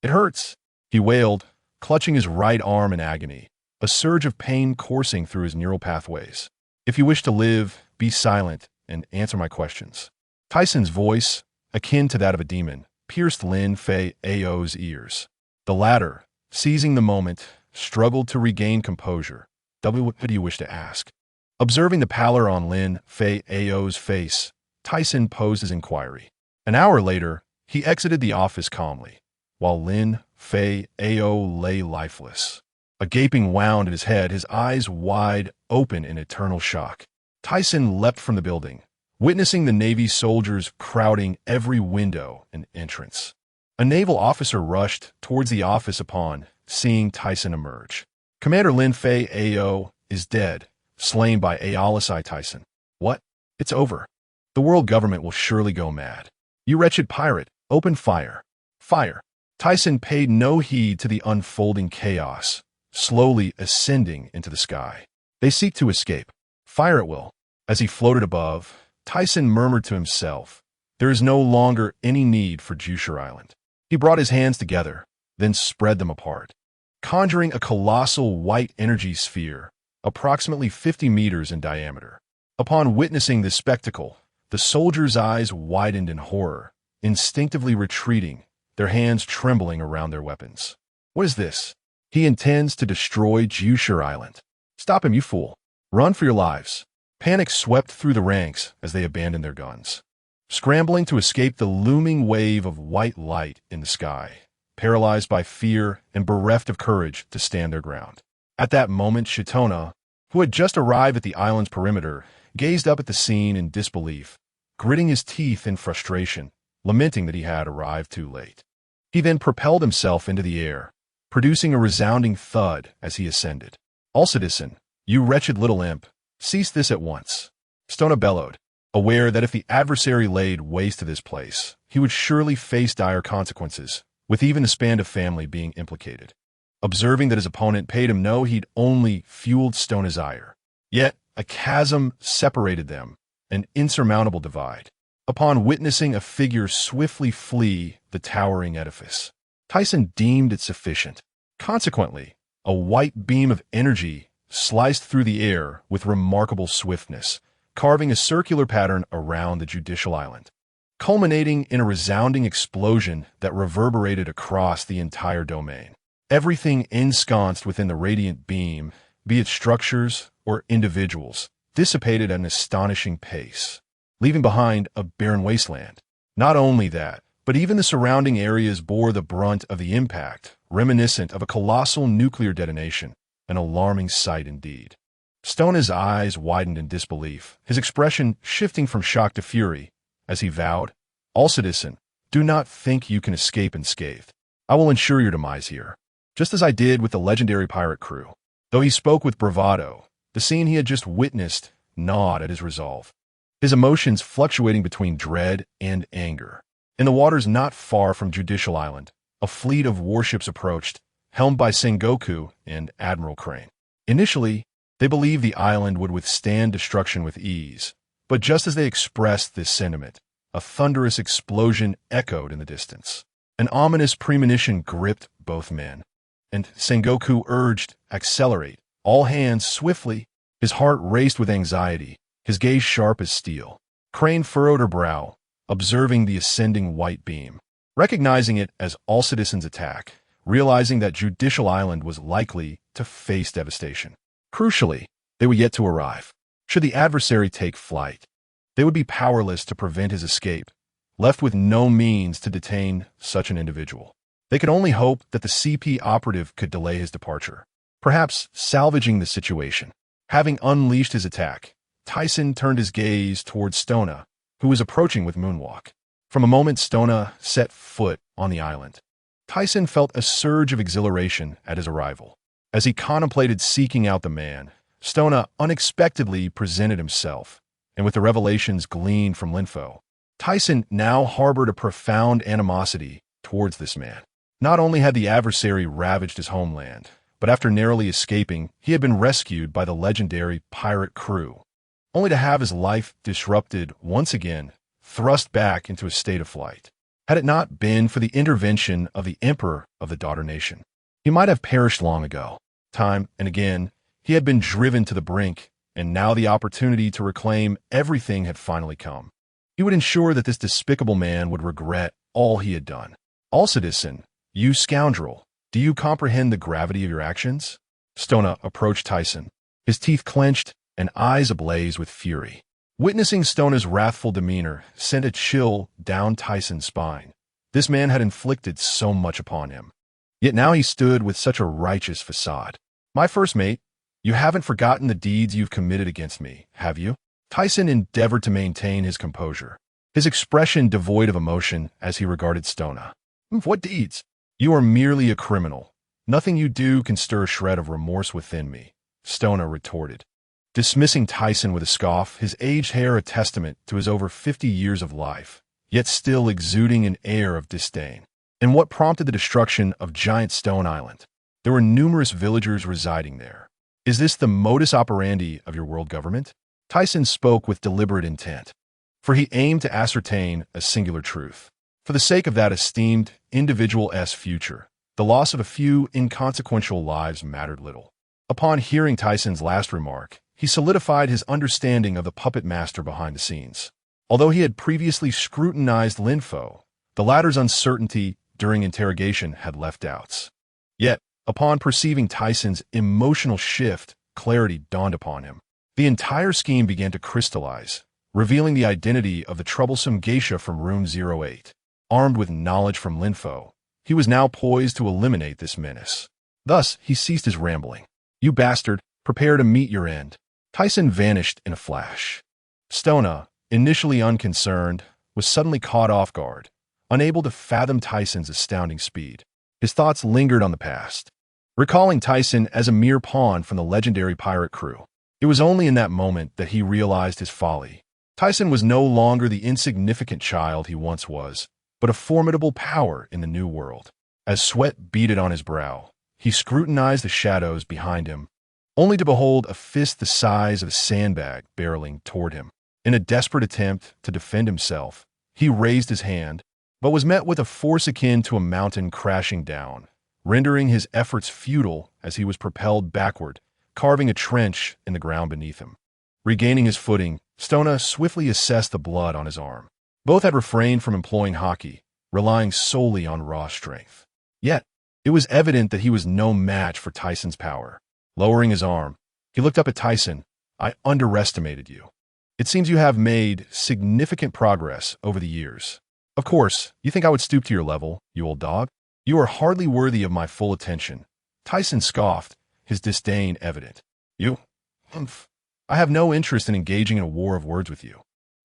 It hurts," he wailed, clutching his right arm in agony, a surge of pain coursing through his neural pathways. "If you wish to live, be silent and answer my questions." Tyson's voice, akin to that of a demon, pierced Lin Fei Ao's ears. The latter, seizing the moment, struggled to regain composure. "What do you wish to ask?" Observing the pallor on Lin Fei Ao's face, Tyson posed his inquiry. An hour later, he exited the office calmly, while Lin Fei Ao lay lifeless, a gaping wound in his head, his eyes wide open in eternal shock. Tyson leapt from the building, witnessing the Navy soldiers crowding every window and entrance. A naval officer rushed towards the office upon seeing Tyson emerge. "Commander Lin Fei Ao is dead, slain by Alisai Tyson." "What? It's over. The world government will surely go mad. You wretched pirate, open fire. Fire." Tyson paid no heed to the unfolding chaos, slowly ascending into the sky. "They seek to escape. Fire at will." As he floated above, Tyson murmured to himself, "There is no longer any need for Jushur Island." He brought his hands together, then spread them apart, conjuring a colossal white energy sphere, approximately 50 meters in diameter. Upon witnessing this spectacle, the soldiers' eyes widened in horror, instinctively retreating, their hands trembling around their weapons. "What is this? He intends to destroy Jushur Island. Stop him, you fool. Run for your lives." Panic swept through the ranks as they abandoned their guns, scrambling to escape the looming wave of white light in the sky, paralyzed by fear and bereft of courage to stand their ground. At that moment, Shitona, who had just arrived at the island's perimeter, gazed up at the scene in disbelief, gritting his teeth in frustration, lamenting that he had arrived too late. He then propelled himself into the air, producing a resounding thud as he ascended. "All citizen, you wretched little imp, cease this at once." Stona bellowed, aware that if the adversary laid waste to this place, he would surely face dire consequences, with even the Spanda family being implicated. Observing that his opponent paid him no heed, only fueled Stona's ire. Yet a chasm separated them, an insurmountable divide. Upon witnessing a figure swiftly flee the towering edifice, Tyson deemed it sufficient. Consequently, a white beam of energy sliced through the air with remarkable swiftness, carving a circular pattern around the judicial island, culminating in a resounding explosion that reverberated across the entire domain. Everything ensconced within the radiant beam, be it structures or individuals, dissipated at an astonishing pace, leaving behind a barren wasteland. Not only that, but even the surrounding areas bore the brunt of the impact, reminiscent of a colossal nuclear detonation, an alarming sight indeed. Stona's eyes widened in disbelief, his expression shifting from shock to fury, as he vowed, "All citizen, do not think you can escape unscathed. I will ensure your demise here, just as I did with the legendary pirate crew." Though he spoke with bravado, the scene he had just witnessed gnawed at his resolve, his emotions fluctuating between dread and anger. In the waters not far from Judicial Island, a fleet of warships approached, helmed by Sengoku and Admiral Crane. Initially, they believed the island would withstand destruction with ease, but just as they expressed this sentiment, a thunderous explosion echoed in the distance. An ominous premonition gripped both men, and Sengoku urged, "Accelerate, all hands swiftly." His heart raced with anxiety, his gaze sharp as steel. Crane furrowed her brow, observing the ascending white beam. Recognizing it as all citizens' attack, realizing that Judicial Island was likely to face devastation. Crucially, they were yet to arrive. Should the adversary take flight, they would be powerless to prevent his escape, left with no means to detain such an individual. They could only hope that the CP operative could delay his departure, perhaps salvaging the situation. Having unleashed his attack, Tyson turned his gaze towards Stona, who was approaching with Moonwalk. From a moment Stona set foot on the island, Tyson felt a surge of exhilaration at his arrival. As he contemplated seeking out the man, Stona unexpectedly presented himself, and with the revelations gleaned from Linfo, Tyson now harbored a profound animosity towards this man. Not only had the adversary ravaged his homeland, but after narrowly escaping, he had been rescued by the legendary pirate crew, only to have his life disrupted once again, thrust back into a state of flight. Had it not been for the intervention of the Emperor of the Daughter Nation, he might have perished long ago. Time and again, he had been driven to the brink, and now the opportunity to reclaim everything had finally come. He would ensure that this despicable man would regret all he had done. "All citizen, you scoundrel, do you comprehend the gravity of your actions?" Stona approached Tyson, his teeth clenched and eyes ablaze with fury. Witnessing Stona's wrathful demeanor sent a chill down Tyson's spine. This man had inflicted so much upon him, yet now he stood with such a righteous facade. "My first mate, you haven't forgotten the deeds you've committed against me, have you?" Tyson endeavored to maintain his composure, his expression devoid of emotion as he regarded Stona. "What deeds? You are merely a criminal. Nothing you do can stir a shred of remorse within me," Stona retorted, dismissing Tyson with a scoff, his aged hair a testament to his over 50 years of life, yet still exuding an air of disdain. And what prompted the destruction of Giant Stone Island? There were numerous villagers residing there. Is this the modus operandi of your world government? Tyson spoke with deliberate intent, for he aimed to ascertain a singular truth. For the sake of that esteemed individual's future, the loss of a few inconsequential lives mattered little. Upon hearing Tyson's last remark, he solidified his understanding of the puppet master behind the scenes. Although he had previously scrutinized Linfo, the latter's uncertainty during interrogation had left doubts. Yet, upon perceiving Tyson's emotional shift, clarity dawned upon him. The entire scheme began to crystallize, revealing the identity of the troublesome geisha from Room 08. Armed with knowledge from Linfo, he was now poised to eliminate this menace. Thus, he ceased his rambling. "You bastard, prepare to meet your end." Tyson vanished in a flash. Stona, initially unconcerned, was suddenly caught off guard, unable to fathom Tyson's astounding speed. His thoughts lingered on the past, recalling Tyson as a mere pawn from the legendary pirate crew. It was only in that moment that he realized his folly. Tyson was no longer the insignificant child he once was, but a formidable power in the new world. As sweat beaded on his brow, he scrutinized the shadows behind him, only to behold a fist the size of a sandbag barreling toward him. In a desperate attempt to defend himself, he raised his hand, but was met with a force akin to a mountain crashing down, rendering his efforts futile as he was propelled backward, carving a trench in the ground beneath him. Regaining his footing, Stona swiftly assessed the blood on his arm. Both had refrained from employing Haki, relying solely on raw strength. Yet, it was evident that he was no match for Tyson's power. Lowering his arm, he looked up at Tyson. "I underestimated you. It seems you have made significant progress over the years. Of course, you think I would stoop to your level, you old dog? You are hardly worthy of my full attention." Tyson scoffed, his disdain evident. "You? Humph. I have no interest in engaging in a war of words with you.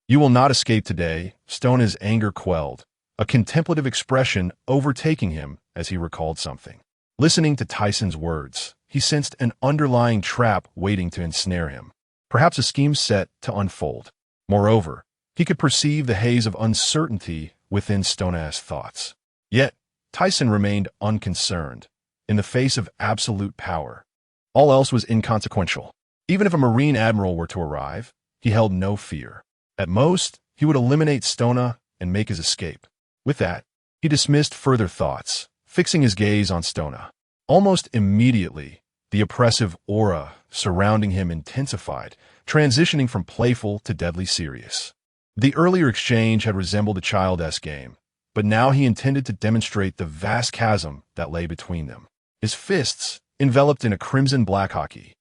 You will not escape today." Stona's anger quelled, a contemplative expression overtaking him as he recalled something. Listening to Tyson's words, he sensed an underlying trap waiting to ensnare him, perhaps a scheme set to unfold. Moreover, he could perceive the haze of uncertainty within Stona's thoughts. Yet, Tyson remained unconcerned, in the face of absolute power. All else was inconsequential. Even if a Marine admiral were to arrive, he held no fear. At most, he would eliminate Stona and make his escape. With that, he dismissed further thoughts, fixing his gaze on Stona. Almost immediately, the oppressive aura surrounding him intensified, transitioning from playful to deadly serious. The earlier exchange had resembled a child-esque game, but now he intended to demonstrate the vast chasm that lay between them. His fists, enveloped in a crimson-black Haki.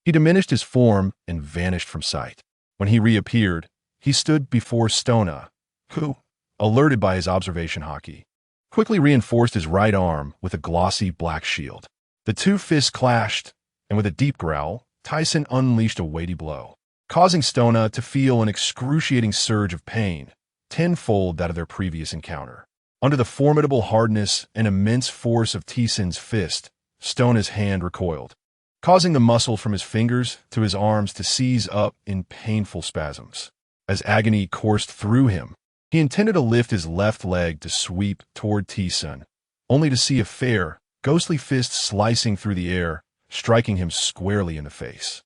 He diminished his form and vanished from sight. When he reappeared, he stood before Stona, who, alerted by his observation Haki, quickly reinforced his right arm with a glossy black shield. The two fists clashed, and with a deep growl, Tyson unleashed a weighty blow, causing Stona to feel an excruciating surge of pain, tenfold that of their previous encounter. Under the formidable hardness and immense force of Tyson's fist, Stona's hand recoiled, causing the muscle from his fingers to his arms to seize up in painful spasms. As agony coursed through him, he intended to lift his left leg to sweep toward Tyson, only to see a fair, ghostly fist slicing through the air, striking him squarely in the face.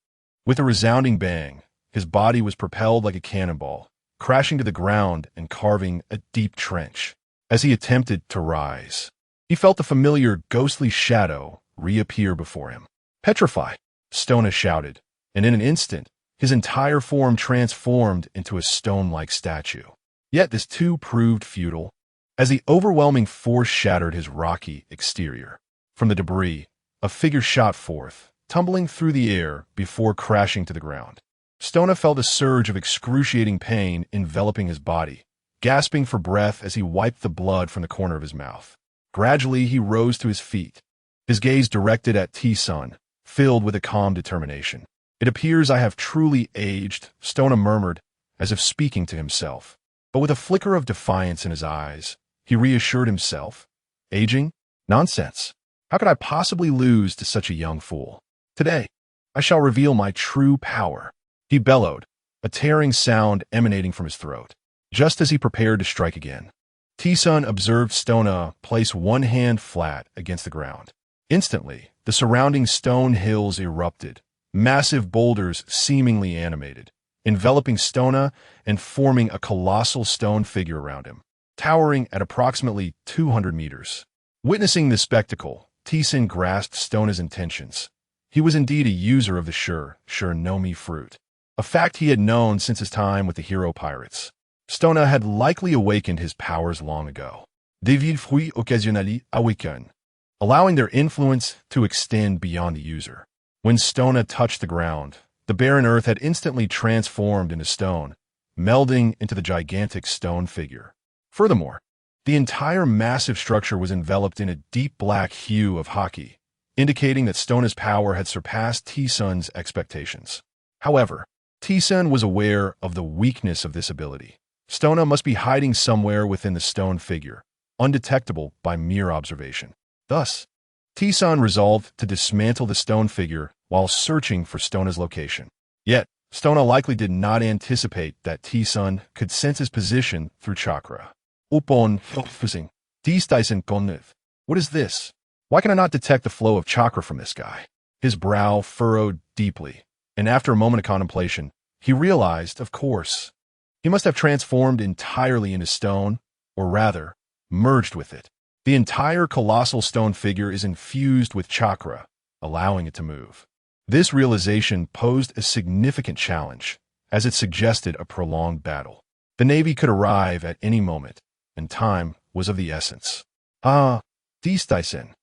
With a resounding bang, his body was propelled like a cannonball, crashing to the ground and carving a deep trench. As he attempted to rise, he felt the familiar ghostly shadow reappear before him. "Petrify!" Stona shouted, and in an instant, his entire form transformed into a stone-like statue. Yet this too proved futile, as the overwhelming force shattered his rocky exterior. From the debris, a figure shot forth, tumbling through the air before crashing to the ground. Stona felt a surge of excruciating pain enveloping his body, gasping for breath as he wiped the blood from the corner of his mouth. Gradually, he rose to his feet, his gaze directed at Tyson, filled with a calm determination. "It appears I have truly aged," Stona murmured, as if speaking to himself. But with a flicker of defiance in his eyes, he reassured himself. "Aging? Nonsense. How could I possibly lose to such a young fool? Today, I shall reveal my true power," he bellowed, a tearing sound emanating from his throat. Just as he prepared to strike again, Tyson observed Stona place one hand flat against the ground. Instantly, the surrounding stone hills erupted, massive boulders seemingly animated, enveloping Stona and forming a colossal stone figure around him, towering at approximately 200 meters. Witnessing this spectacle, Tyson grasped Stona's intentions. He was indeed a user of the sure no me fruit, a fact he had known since his time with the hero pirates. Stona had likely awakened his powers long ago. Des villes fruits occasionnels awaken, allowing their influence to extend beyond the user. When Stona touched the ground, the barren earth had instantly transformed into stone, melding into the gigantic stone figure. Furthermore, the entire massive structure was enveloped in a deep black hue of Haki, indicating that Stona's power had surpassed Tyson's expectations. However, Tyson was aware of the weakness of this ability. Stona must be hiding somewhere within the stone figure, undetectable by mere observation. Thus, Tyson resolved to dismantle the stone figure while searching for Stona's location. Yet, Stona likely did not anticipate that Tyson could sense his position through chakra. Upon focusing, Tyson konnev. What is this? Why can I not detect the flow of chakra from this guy? His brow furrowed deeply, and after a moment of contemplation, he realized, of course, he must have transformed entirely into stone, or rather, merged with it. The entire colossal stone figure is infused with chakra, allowing it to move. This realization posed a significant challenge, as it suggested a prolonged battle. The Navy could arrive at any moment, and time was of the essence. "Ah, Tyson,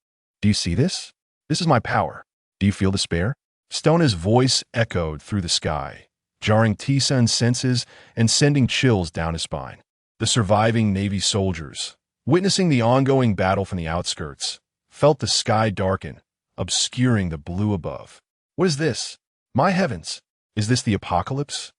do you see this? This is my power. Do you feel despair?" Stona's voice echoed through the sky, jarring Tyson's senses and sending chills down his spine. The surviving Navy soldiers, witnessing the ongoing battle from the outskirts, felt the sky darken, obscuring the blue above. What is this? My heavens! Is this the apocalypse?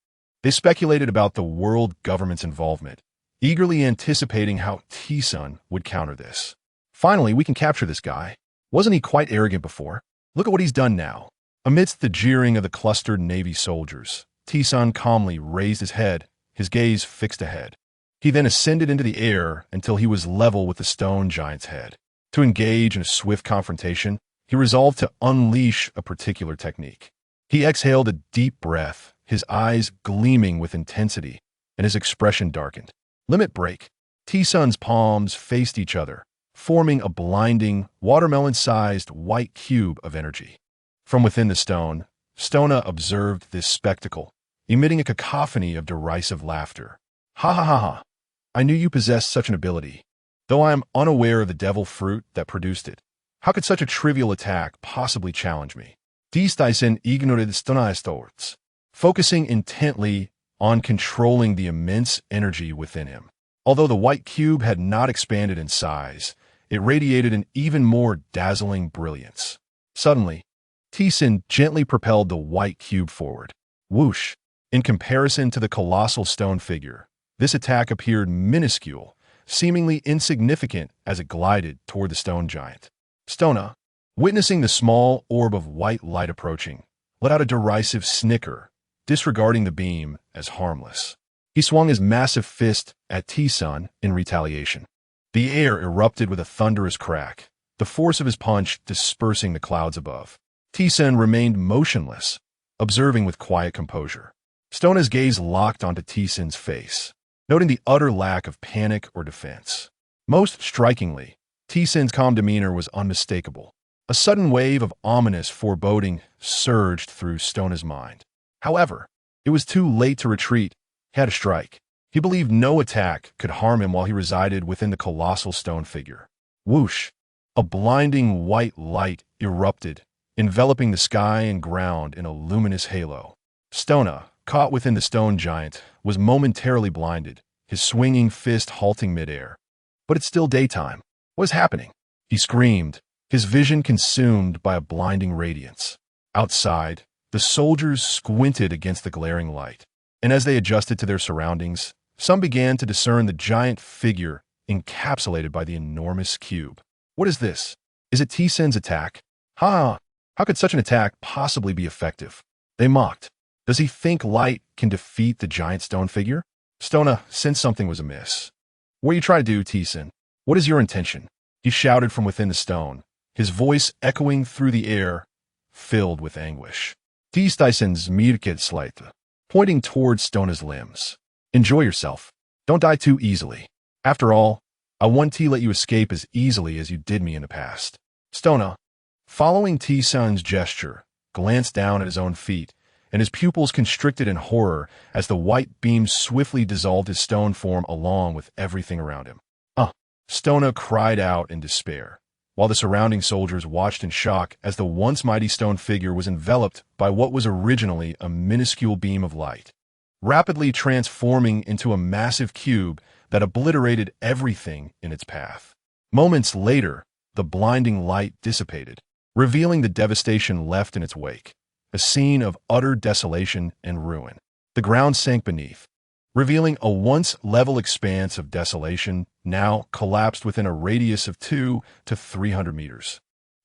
They speculated about the world government's involvement, eagerly anticipating how Tyson would counter this. "Finally, we can capture this guy. Wasn't he quite arrogant before? Look at what he's done now." Amidst the jeering of the clustered Navy soldiers, Tyson calmly raised his head, his gaze fixed ahead. He then ascended into the air until he was level with the stone giant's head. To engage in a swift confrontation, he resolved to unleash a particular technique. He exhaled a deep breath, his eyes gleaming with intensity, and his expression darkened. Limit break. T-Sun's palms faced each other, forming a blinding, watermelon-sized white cube of energy. From within the stone, Stona observed this spectacle, emitting a cacophony of derisive laughter. Ha ha ha ha! I knew you possessed such an ability, though I am unaware of the devil fruit that produced it. How could such a trivial attack possibly challenge me? Tyson ignored Stona's thoughts, focusing intently on controlling the immense energy within him. Although the white cube had not expanded in size, it radiated an even more dazzling brilliance. Suddenly, Tyson gently propelled the white cube forward. Whoosh! In comparison to the colossal stone figure, this attack appeared minuscule, seemingly insignificant as it glided toward the stone giant. Stona, witnessing the small orb of white light approaching, let out a derisive snicker, disregarding the beam as harmless. He swung his massive fist at T-Sun in retaliation. The air erupted with a thunderous crack, the force of his punch dispersing the clouds above. T-Sun remained motionless, observing with quiet composure. Stona's gaze locked onto T-Sun's face, noting the utter lack of panic or defense. Most strikingly, T-Sun's calm demeanor was unmistakable. A sudden wave of ominous foreboding surged through Stona's mind. However, it was too late to retreat. He had to strike. He believed no attack could harm him while he resided within the colossal stone figure. Whoosh! A blinding white light erupted, enveloping the sky and ground in a luminous halo. Stona, caught within the stone giant, was momentarily blinded, his swinging fist halting midair. But it's still daytime. What is happening? He screamed, his vision consumed by a blinding radiance. Outside, the soldiers squinted against the glaring light, and as they adjusted to their surroundings, some began to discern the giant figure encapsulated by the enormous cube. What is this? Is it T-Sun's attack? Ha! How could such an attack possibly be effective? They mocked. Does he think light can defeat the giant stone figure? Stona sensed something was amiss. What are you trying to do, T-Sun? What is your intention? He shouted from within the stone, his voice echoing through the air, filled with anguish. T-Tyson's mirket slight, pointing towards Stona's limbs. Enjoy yourself. Don't die too easily. After all, I won't let you escape as easily as you did me in the past. Stona, following T-Sun's gesture, glanced down at his own feet, and his pupils constricted in horror as the white beam swiftly dissolved his stone form along with everything around him. Stona cried out in despair, while the surrounding soldiers watched in shock as the once mighty stone figure was enveloped by what was originally a minuscule beam of light, rapidly transforming into a massive cube that obliterated everything in its path. Moments later, the blinding light dissipated, revealing the devastation left in its wake, a scene of utter desolation and ruin. The ground sank beneath, revealing a once level expanse of desolation now collapsed within a radius of 200 to 300 meters.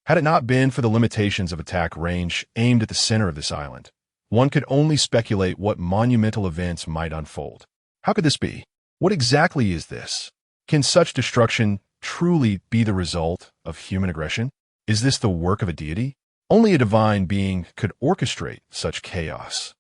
Had it not been for the limitations of attack range aimed at the center of this island, one could only speculate what monumental events might unfold. How could this be? What exactly is this? Can such destruction truly be the result of human aggression? Is this the work of a deity? Only a divine being could orchestrate such chaos.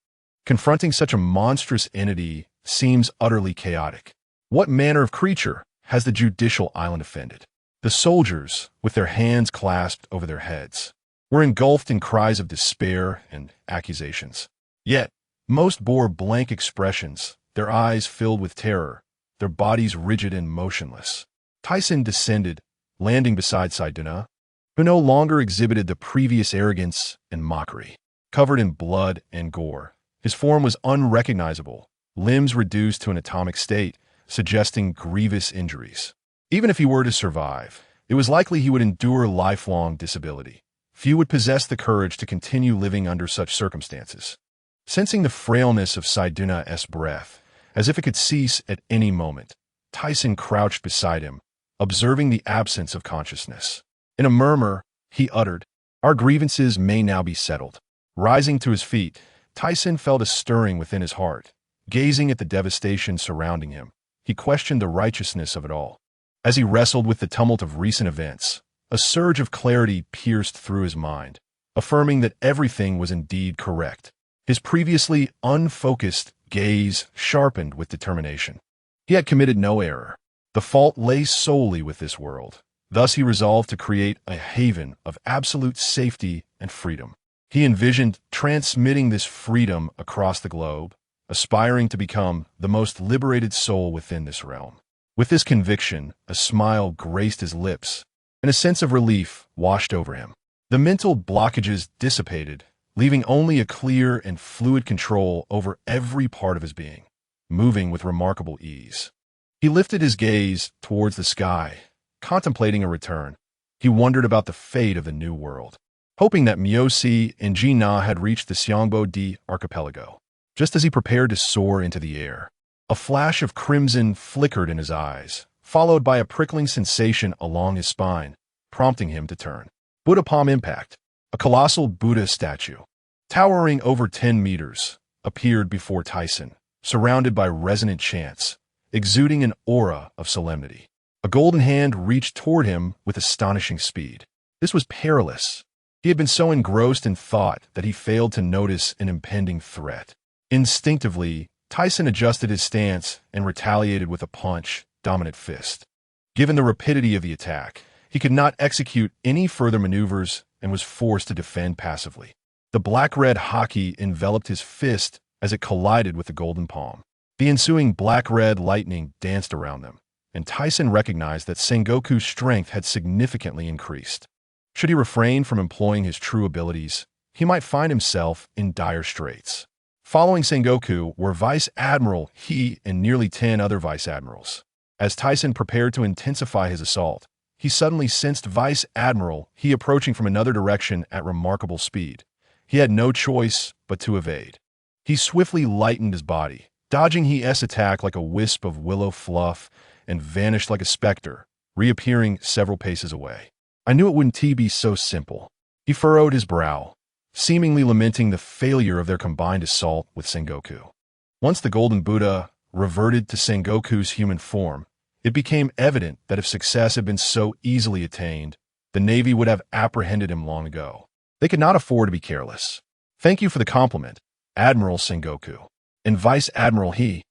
Confronting such a monstrous entity seems utterly chaotic. What manner of creature has the judicial island offended? The soldiers, with their hands clasped over their heads, were engulfed in cries of despair and accusations. Yet, most bore blank expressions, their eyes filled with terror, their bodies rigid and motionless. Tyson descended, landing beside Saiduna, who no longer exhibited the previous arrogance and mockery. Covered in blood and gore, his form was unrecognizable, limbs reduced to an atomic state, suggesting grievous injuries. Even if he were to survive, it was likely he would endure lifelong disability. Few would possess the courage to continue living under such circumstances. Sensing the frailness of Saiduna's breath, as if it could cease at any moment, Tyson crouched beside him, observing the absence of consciousness. In a murmur, he uttered, "Our grievances may now be settled." Rising to his feet, Tyson felt a stirring within his heart. Gazing at the devastation surrounding him, he questioned the righteousness of it all. As he wrestled with the tumult of recent events, A surge of clarity pierced through his mind, affirming that everything was indeed correct. His previously unfocused gaze sharpened with determination. He had committed no error. The fault lay solely with this world. Thus he resolved to create a haven of absolute safety and freedom. He envisioned transmitting this freedom across the globe, aspiring to become the most liberated soul within this realm. With this conviction, a smile graced his lips, and a sense of relief washed over him. The mental blockages dissipated, leaving only a clear and fluid control over every part of his being, moving with remarkable ease. He lifted his gaze towards the sky, contemplating a return. He wondered about the fate of the new world, hoping that Miyoshi and Jina had reached the Xiangbo Di archipelago. Just as he prepared to soar into the air, a flash of crimson flickered in his eyes, followed by a prickling sensation along his spine, prompting him to turn. Buddha palm impact. A colossal Buddha statue, towering over 10 meters, appeared before Tyson, surrounded by resonant chants, exuding an aura of solemnity. A golden hand reached toward him with astonishing speed. This was perilous. He had been so engrossed in thought that he failed to notice an impending threat. Instinctively, Tyson adjusted his stance and retaliated with a punch, dominant fist. Given the rapidity of the attack, he could not execute any further maneuvers and was forced to defend passively. The black-red Haki enveloped his fist as it collided with the golden palm. The ensuing black-red lightning danced around them, and Tyson recognized that Sengoku's strength had significantly increased. Should he refrain from employing his true abilities, he might find himself in dire straits. Following Sengoku were Vice Admiral He and nearly 10 other Vice Admirals. As Tyson prepared to intensify his assault, he suddenly sensed Vice Admiral He approaching from another direction at remarkable speed. He had no choice but to evade. He swiftly lightened his body, dodging He's attack like a wisp of willow fluff, and vanished like a specter, reappearing several paces away. I knew it wouldn't be so simple. He furrowed his brow, seemingly lamenting the failure of their combined assault with Sengoku. Once the Golden Buddha reverted to Sengoku's human form, it became evident that if success had been so easily attained, the Navy would have apprehended him long ago. They could not afford to be careless. Thank you for the compliment, Admiral Sengoku. And Vice Admiral He.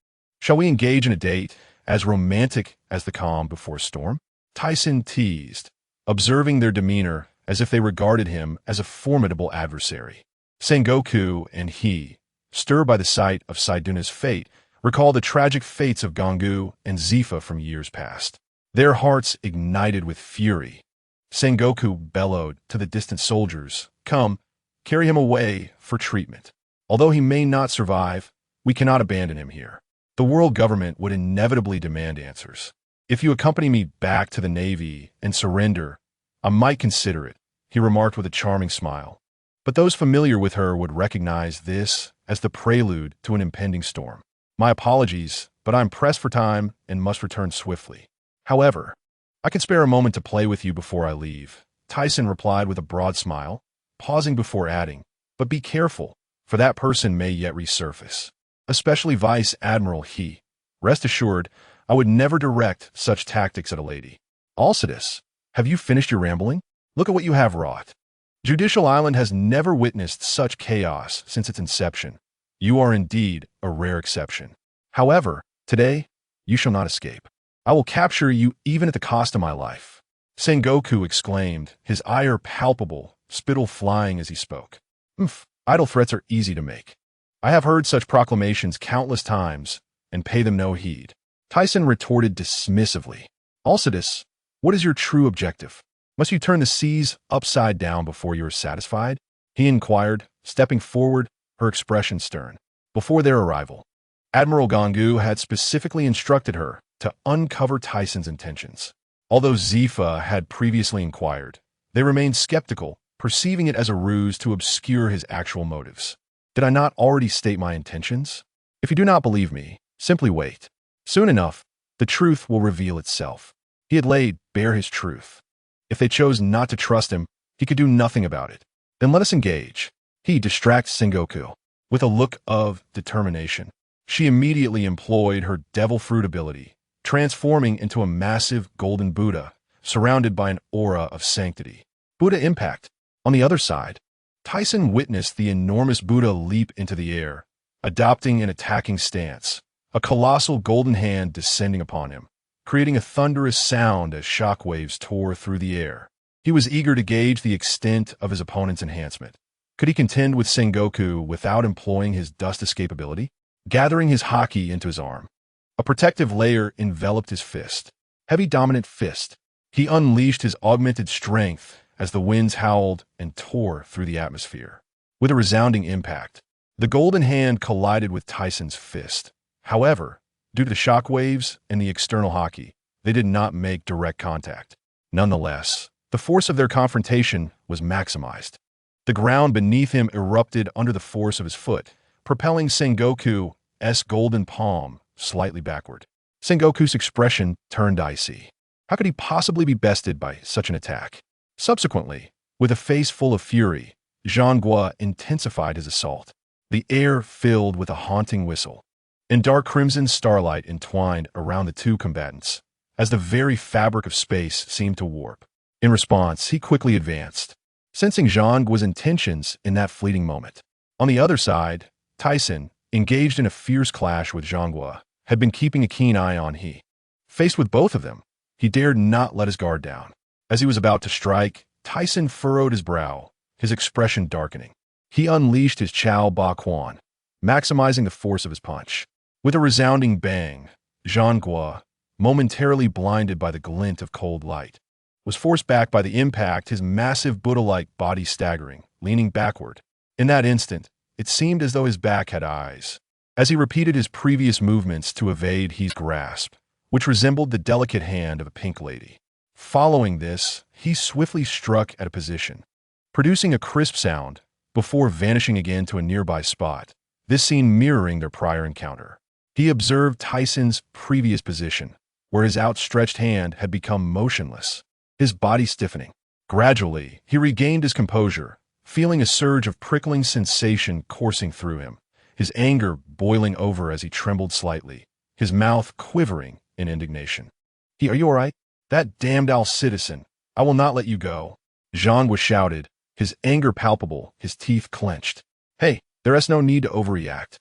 Shall we engage in a date as romantic as the calm before storm? Tyson teased, observing their demeanor as if they regarded him as a formidable adversary. Sengoku and He, stirred by the sight of Saiduna's fate, recalled the tragic fates of Gongu and Zifa from years past. Their hearts ignited with fury. Sengoku bellowed to the distant soldiers, "Come, carry him away for treatment. Although he may not survive, we cannot abandon him here. The world government would inevitably demand answers. If you accompany me back to the Navy and surrender, I might consider it," he remarked with a charming smile. But those familiar with her would recognize this as the prelude to an impending storm. "My apologies, but I'm pressed for time and must return swiftly. However, I can spare a moment to play with you before I leave," Tyson replied with a broad smile, pausing before adding, "But be careful, for that person may yet resurface. Especially Vice Admiral He. Rest assured, I would never direct such tactics at a lady. Alcides, have you finished your rambling? Look at what you have wrought. Judicial Island has never witnessed such chaos since its inception. You are indeed a rare exception. However, today, you shall not escape. I will capture you even at the cost of my life." Sengoku exclaimed, his ire palpable, spittle flying as he spoke. Idle threats are easy to make. I have heard such proclamations countless times and pay them no heed. Tyson retorted dismissively. "Alcides, what is your true objective? Must you turn the seas upside down before you are satisfied?" he inquired, stepping forward, her expression stern. Before their arrival, Admiral Gongu had specifically instructed her to uncover Tyson's intentions. Although Zifa had previously inquired, they remained skeptical, perceiving it as a ruse to obscure his actual motives. Did I not already state my intentions? If you do not believe me, simply wait. Soon enough, the truth will reveal itself. He had laid bare his truth. If they chose not to trust him, he could do nothing about it. Then let us engage. He distracts Sengoku. With a look of determination, she immediately employed her devil fruit ability, transforming into a massive golden Buddha, surrounded by an aura of sanctity. Buddha impact. On the other side, Tyson witnessed the enormous Buddha leap into the air, adopting an attacking stance, a colossal golden hand descending upon him, creating a thunderous sound as shockwaves tore through the air. He was eager to gauge the extent of his opponent's enhancement. Could he contend with Sengoku without employing his dust escapability? Gathering his Haki into his arm, a protective layer enveloped his fist. Heavy dominant fist. He unleashed his augmented strength as the winds howled and tore through the atmosphere. With a resounding impact, the golden hand collided with Tyson's fist. However, due to the shockwaves and the external Haki, they did not make direct contact. Nonetheless, the force of their confrontation was maximized. The ground beneath him erupted under the force of his foot, propelling Sengoku's golden palm slightly backward. Sengoku's expression turned icy. How could he possibly be bested by such an attack? Subsequently, with a face full of fury, Zhangguo intensified his assault. The air filled with a haunting whistle, and dark crimson starlight entwined around the two combatants, as the very fabric of space seemed to warp. In response, he quickly advanced, sensing Zhangguo's intentions in that fleeting moment. On the other side, Tyson, engaged in a fierce clash with Zhangguo, had been keeping a keen eye on he. Faced with both of them, he dared not let his guard down. As he was about to strike, Tyson furrowed his brow, his expression darkening. He unleashed his Chao Ba Quan, maximizing the force of his punch. With a resounding bang, Zhangguo, momentarily blinded by the glint of cold light, was forced back by the impact, his massive Buddha-like body staggering, leaning backward. In that instant, it seemed as though his back had eyes, as he repeated his previous movements to evade his grasp, which resembled the delicate hand of a pink lady. Following this, he swiftly struck at a position, producing a crisp sound before vanishing again to a nearby spot, this scene mirroring their prior encounter. He observed Tyson's previous position, where his outstretched hand had become motionless, his body stiffening. Gradually, he regained his composure, feeling a surge of prickling sensation coursing through him, his anger boiling over as he trembled slightly, his mouth quivering in indignation. Are you all right? That damned owl citizen! I will not let you go!" Zhangguo shouted, his anger palpable, his teeth clenched. "Hey, there is no need to overreact.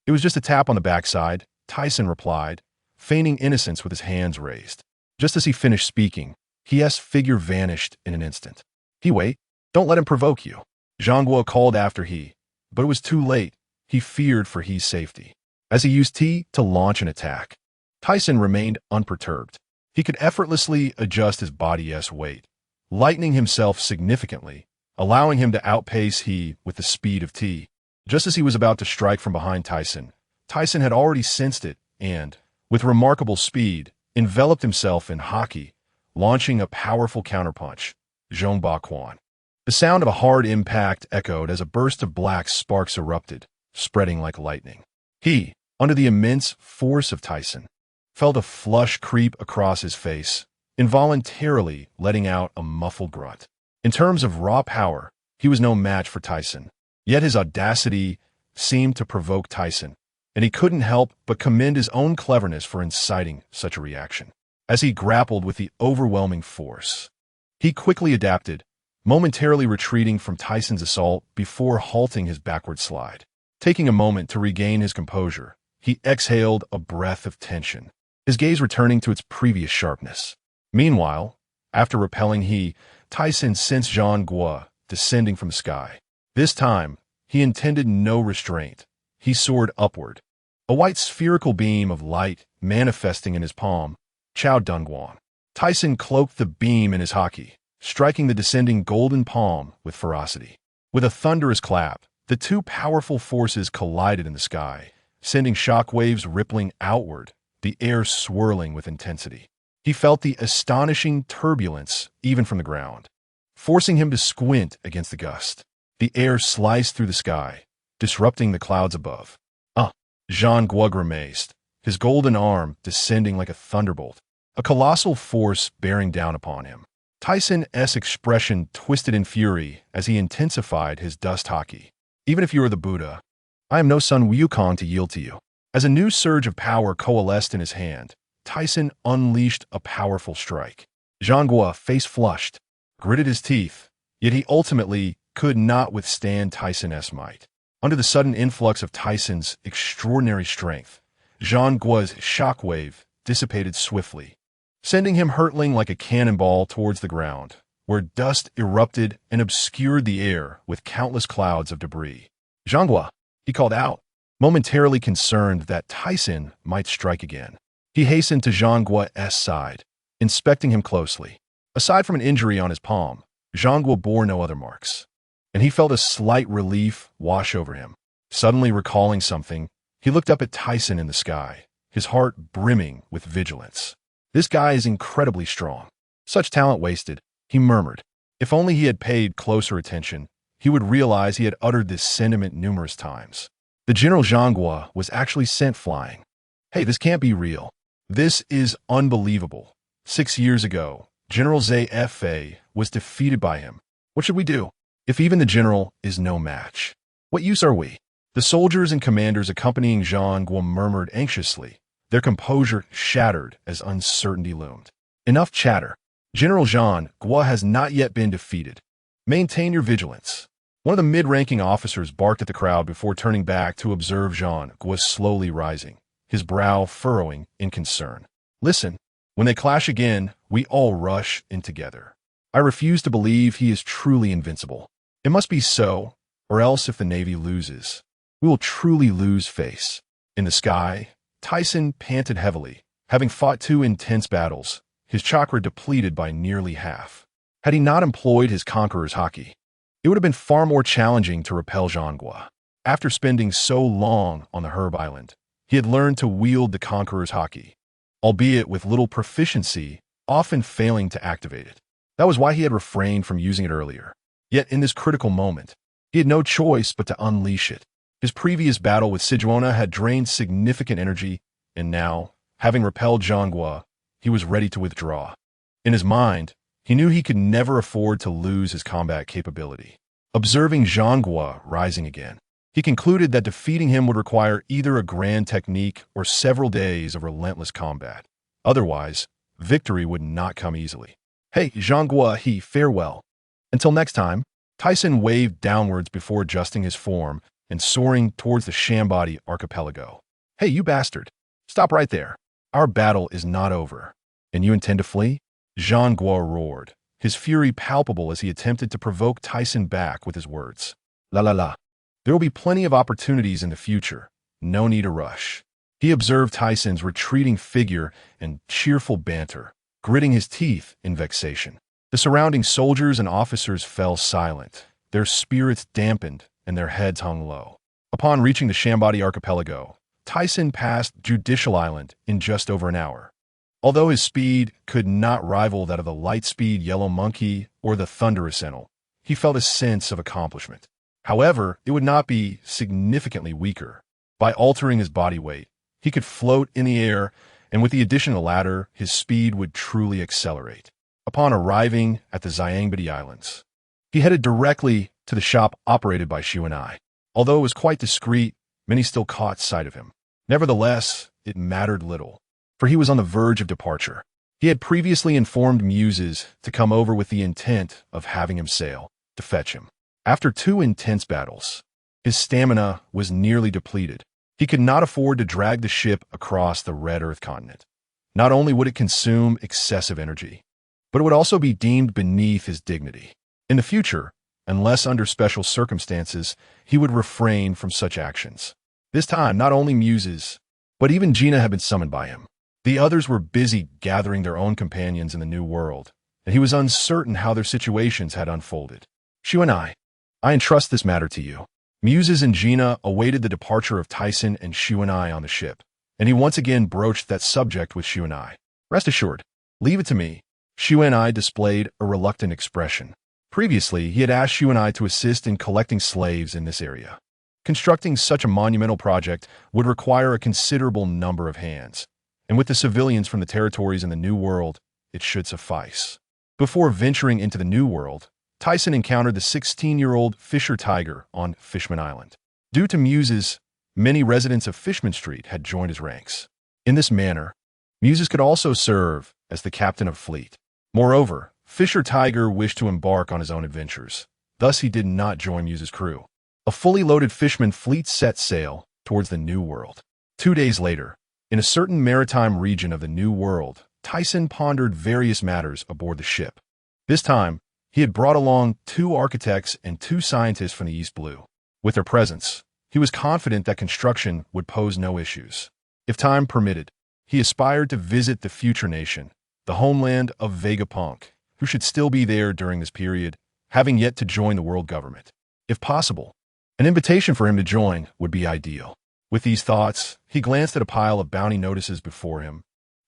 It was just a tap on the backside," Tyson replied, feigning innocence with his hands raised. Just as he finished speaking, his figure vanished in an instant. Wait, don't let him provoke you," Zhangguo called after he, but it was too late. He feared for his safety. As he used T to launch an attack, Tyson remained unperturbed. He could effortlessly adjust his body's weight, lightening himself significantly, allowing him to outpace he with the speed of T. Just as he was about to strike from behind Tyson, Tyson had already sensed it and, with remarkable speed, enveloped himself in Haki, launching a powerful counterpunch, Zhong Ba Quan. The sound of a hard impact echoed as a burst of black sparks erupted, spreading like lightning. He, under the immense force of Tyson, felt a flush creep across his face, involuntarily letting out a muffled grunt. In terms of raw power, he was no match for Tyson, yet his audacity seemed to provoke Tyson, and he couldn't help but commend his own cleverness for inciting such a reaction. As he grappled with the overwhelming force, he quickly adapted, momentarily retreating from Tyson's assault before halting his backward slide. Taking a moment to regain his composure, he exhaled a breath of tension, his gaze returning to its previous sharpness. Meanwhile, after repelling Tyson sensed Zhangguo descending from the sky. This time, he intended no restraint. He soared upward, a white spherical beam of light manifesting in his palm, Chao Dunguan. Tyson cloaked the beam in his Haki, striking the descending golden palm with ferocity. With a thunderous clap, the two powerful forces collided in the sky, sending shockwaves rippling outward, the air swirling with intensity. He felt the astonishing turbulence even from the ground, forcing him to squint against the gust. The air sliced through the sky, disrupting the clouds above. Zhangguo grimaced, his golden arm descending like a thunderbolt, a colossal force bearing down upon him. Tyson's expression twisted in fury as he intensified his dust Haki. "Even if you are the Buddha, I am no Sun Wukong to yield to you." As a new surge of power coalesced in his hand, Tyson unleashed a powerful strike. Zhang, face flushed, gritted his teeth, yet he ultimately could not withstand Tyson's might. Under the sudden influx of Tyson's extraordinary strength, Zhang's shockwave dissipated swiftly, sending him hurtling like a cannonball towards the ground, where dust erupted and obscured the air with countless clouds of debris. Zhang, he called out, momentarily concerned that Tyson might strike again. He hastened to Zhang's side, inspecting him closely. Aside from an injury on his palm, Zhang bore no other marks, and he felt a slight relief wash over him. Suddenly recalling something, he looked up at Tyson in the sky, his heart brimming with vigilance. This guy is incredibly strong. Such talent wasted, he murmured. If only he had paid closer attention, he would realize he had uttered this sentiment numerous times. The General Zhang was actually sent flying. Hey, this can't be real. This is unbelievable. 6 years ago, General Zfa was defeated by him. What should we do? If even the general is no match, what use are we? The soldiers and commanders accompanying Zhang murmured anxiously, their composure shattered as uncertainty loomed. Enough chatter. General Zhang has not yet been defeated. Maintain your vigilance. One of the mid-ranking officers barked at the crowd before turning back to observe Zhang slowly rising, his brow furrowing in concern. Listen, when they clash again, we all rush in together. I refuse to believe he is truly invincible. It must be so, or else if the Navy loses, we will truly lose face. In the sky, Tyson panted heavily, having fought 2 intense battles, his chakra depleted by nearly half. Had he not employed his conqueror's Haki, it would have been far more challenging to repel Zhang. After spending so long on the Herb Island, he had learned to wield the conqueror's Haki, albeit with little proficiency, often failing to activate it. That was why he had refrained from using it earlier. Yet in this critical moment, he had no choice but to unleash it. His previous battle with Sijuona had drained significant energy, and now, having repelled Zhang, he was ready to withdraw. In his mind, he knew he could never afford to lose his combat capability. Observing Zhang rising again, he concluded that defeating him would require either a grand technique or several days of relentless combat. Otherwise, victory would not come easily. Hey, Zhang, farewell. Until next time. Tyson waved downwards before adjusting his form and soaring towards the Shambadi archipelago. Hey, you bastard. Stop right there. Our battle is not over. And you intend to flee? Zhang roared, his fury palpable as he attempted to provoke Tyson back with his words. La la la. There will be plenty of opportunities in the future. No need to rush. He observed Tyson's retreating figure and cheerful banter, gritting his teeth in vexation. The surrounding soldiers and officers fell silent, their spirits dampened and their heads hung low. Upon reaching the Shambadi archipelago, Tyson passed Judicial Island in just over an hour. Although his speed could not rival that of the light-speed Yellow Monkey or the Thunderous Sentinel, he felt a sense of accomplishment. However, it would not be significantly weaker. By altering his body weight, he could float in the air, and with the addition of the latter, his speed would truly accelerate. Upon arriving at the Xiangbidi Islands, he headed directly to the shop operated by Xu and I. Although it was quite discreet, many still caught sight of him. Nevertheless, it mattered little, for he was on the verge of departure. He had previously informed Muses to come over with the intent of having him sail to fetch him. After 2 intense battles, his stamina was nearly depleted. He could not afford to drag the ship across the Red Earth continent. Not only would it consume excessive energy, but it would also be deemed beneath his dignity. In the future, unless under special circumstances, he would refrain from such actions. This time, not only Muses, but even Gina had been summoned by him. The others were busy gathering their own companions in the new world, and he was uncertain how their situations had unfolded. Xu and I entrust this matter to you. Muses and Gina awaited the departure of Tyson and Xu and I on the ship, and he once again broached that subject with Xu and I. Rest assured, leave it to me. Xu and I displayed a reluctant expression. Previously, he had asked Xu and I to assist in collecting slaves in this area. Constructing such a monumental project would require a considerable number of hands, and with the civilians from the territories in the New World, it should suffice. Before venturing into the New World, Tyson encountered the 16-year-old Fisher Tiger on Fishman Island. Due to Muses, many residents of Fishman Street had joined his ranks. In this manner, Muses could also serve as the captain of fleet. Moreover, Fisher Tiger wished to embark on his own adventures. Thus he did not join Muse's crew. A fully loaded fisherman fleet set sail towards the New World. 2 days later, in a certain maritime region of the New World, Tyson pondered various matters aboard the ship. This time, he had brought along 2 architects and 2 scientists from the East Blue. With their presence, he was confident that construction would pose no issues. If time permitted, he aspired to visit the future nation, the homeland of Vegapunk, who should still be there during this period, having yet to join the world government. If possible, an invitation for him to join would be ideal. With these thoughts, he glanced at a pile of bounty notices before him,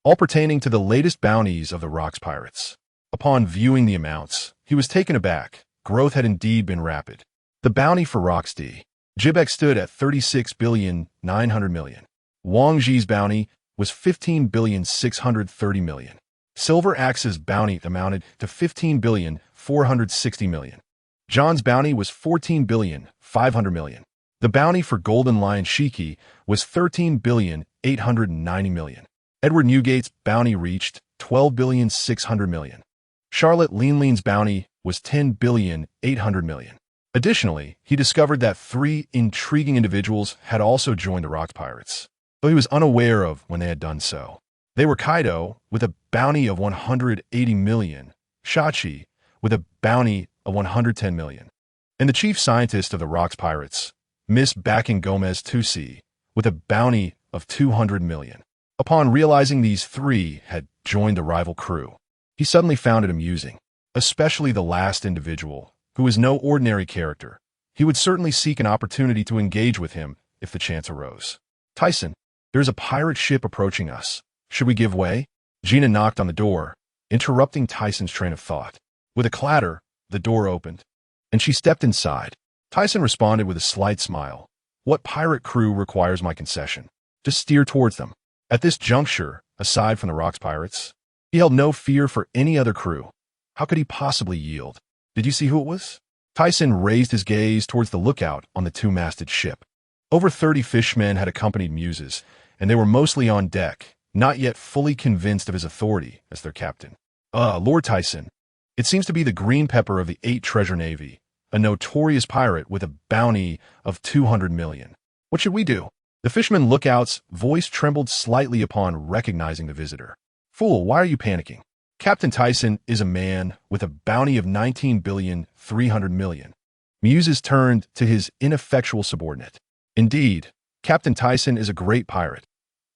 all pertaining to the latest bounties of the Rocks pirates. Upon viewing the amounts, he was taken aback. Growth had indeed been rapid. The bounty for Rocks D. Jibek stood at 36,900,000,000. Wang Ji's bounty was 15,630,000,000. Silver Axe's bounty amounted to 15,460,000,000. John's bounty was 14,500,000,000. The bounty for Golden Lion Shiki was 13,890,000,000. Edward Newgate's bounty reached 12,600,000,000. Charlotte Leanlean's bounty was 10,800,000,000. Additionally, he discovered that 3 intriguing individuals had also joined the Rocks Pirates, though he was unaware of when they had done so. They were Kaido, with a bounty of 180 million, Shachi, with a bounty of 110 million, and the chief scientist of the Rocks Pirates, Miss Backing Gomez Tusi, with a bounty of 200 million. Upon realizing these 3 had joined the rival crew, he suddenly found it amusing, especially the last individual, who is no ordinary character. He would certainly seek an opportunity to engage with him if the chance arose. Tyson, there's a pirate ship approaching us. Should we give way? Gina knocked on the door, interrupting Tyson's train of thought. With a clatter, the door opened, and she stepped inside. Tyson responded with a slight smile. What pirate crew requires my concession? Just steer towards them. At this juncture, aside from the Rocks Pirates, he held no fear for any other crew. How could he possibly yield? Did you see who it was? Tyson raised his gaze towards the lookout on the 2-masted ship. Over 30 fishmen had accompanied Muses, and they were mostly on deck, not yet fully convinced of his authority as their captain. Lord Tyson, it seems to be the Green Pepper of the 8 Treasure Navy, a notorious pirate with a bounty of 200 million. What should we do? The fisherman lookout's voice trembled slightly upon recognizing the visitor. Fool, why are you panicking? Captain Tyson is a man with a bounty of 19,300,000,000. Muses turned to his ineffectual subordinate. Indeed, Captain Tyson is a great pirate.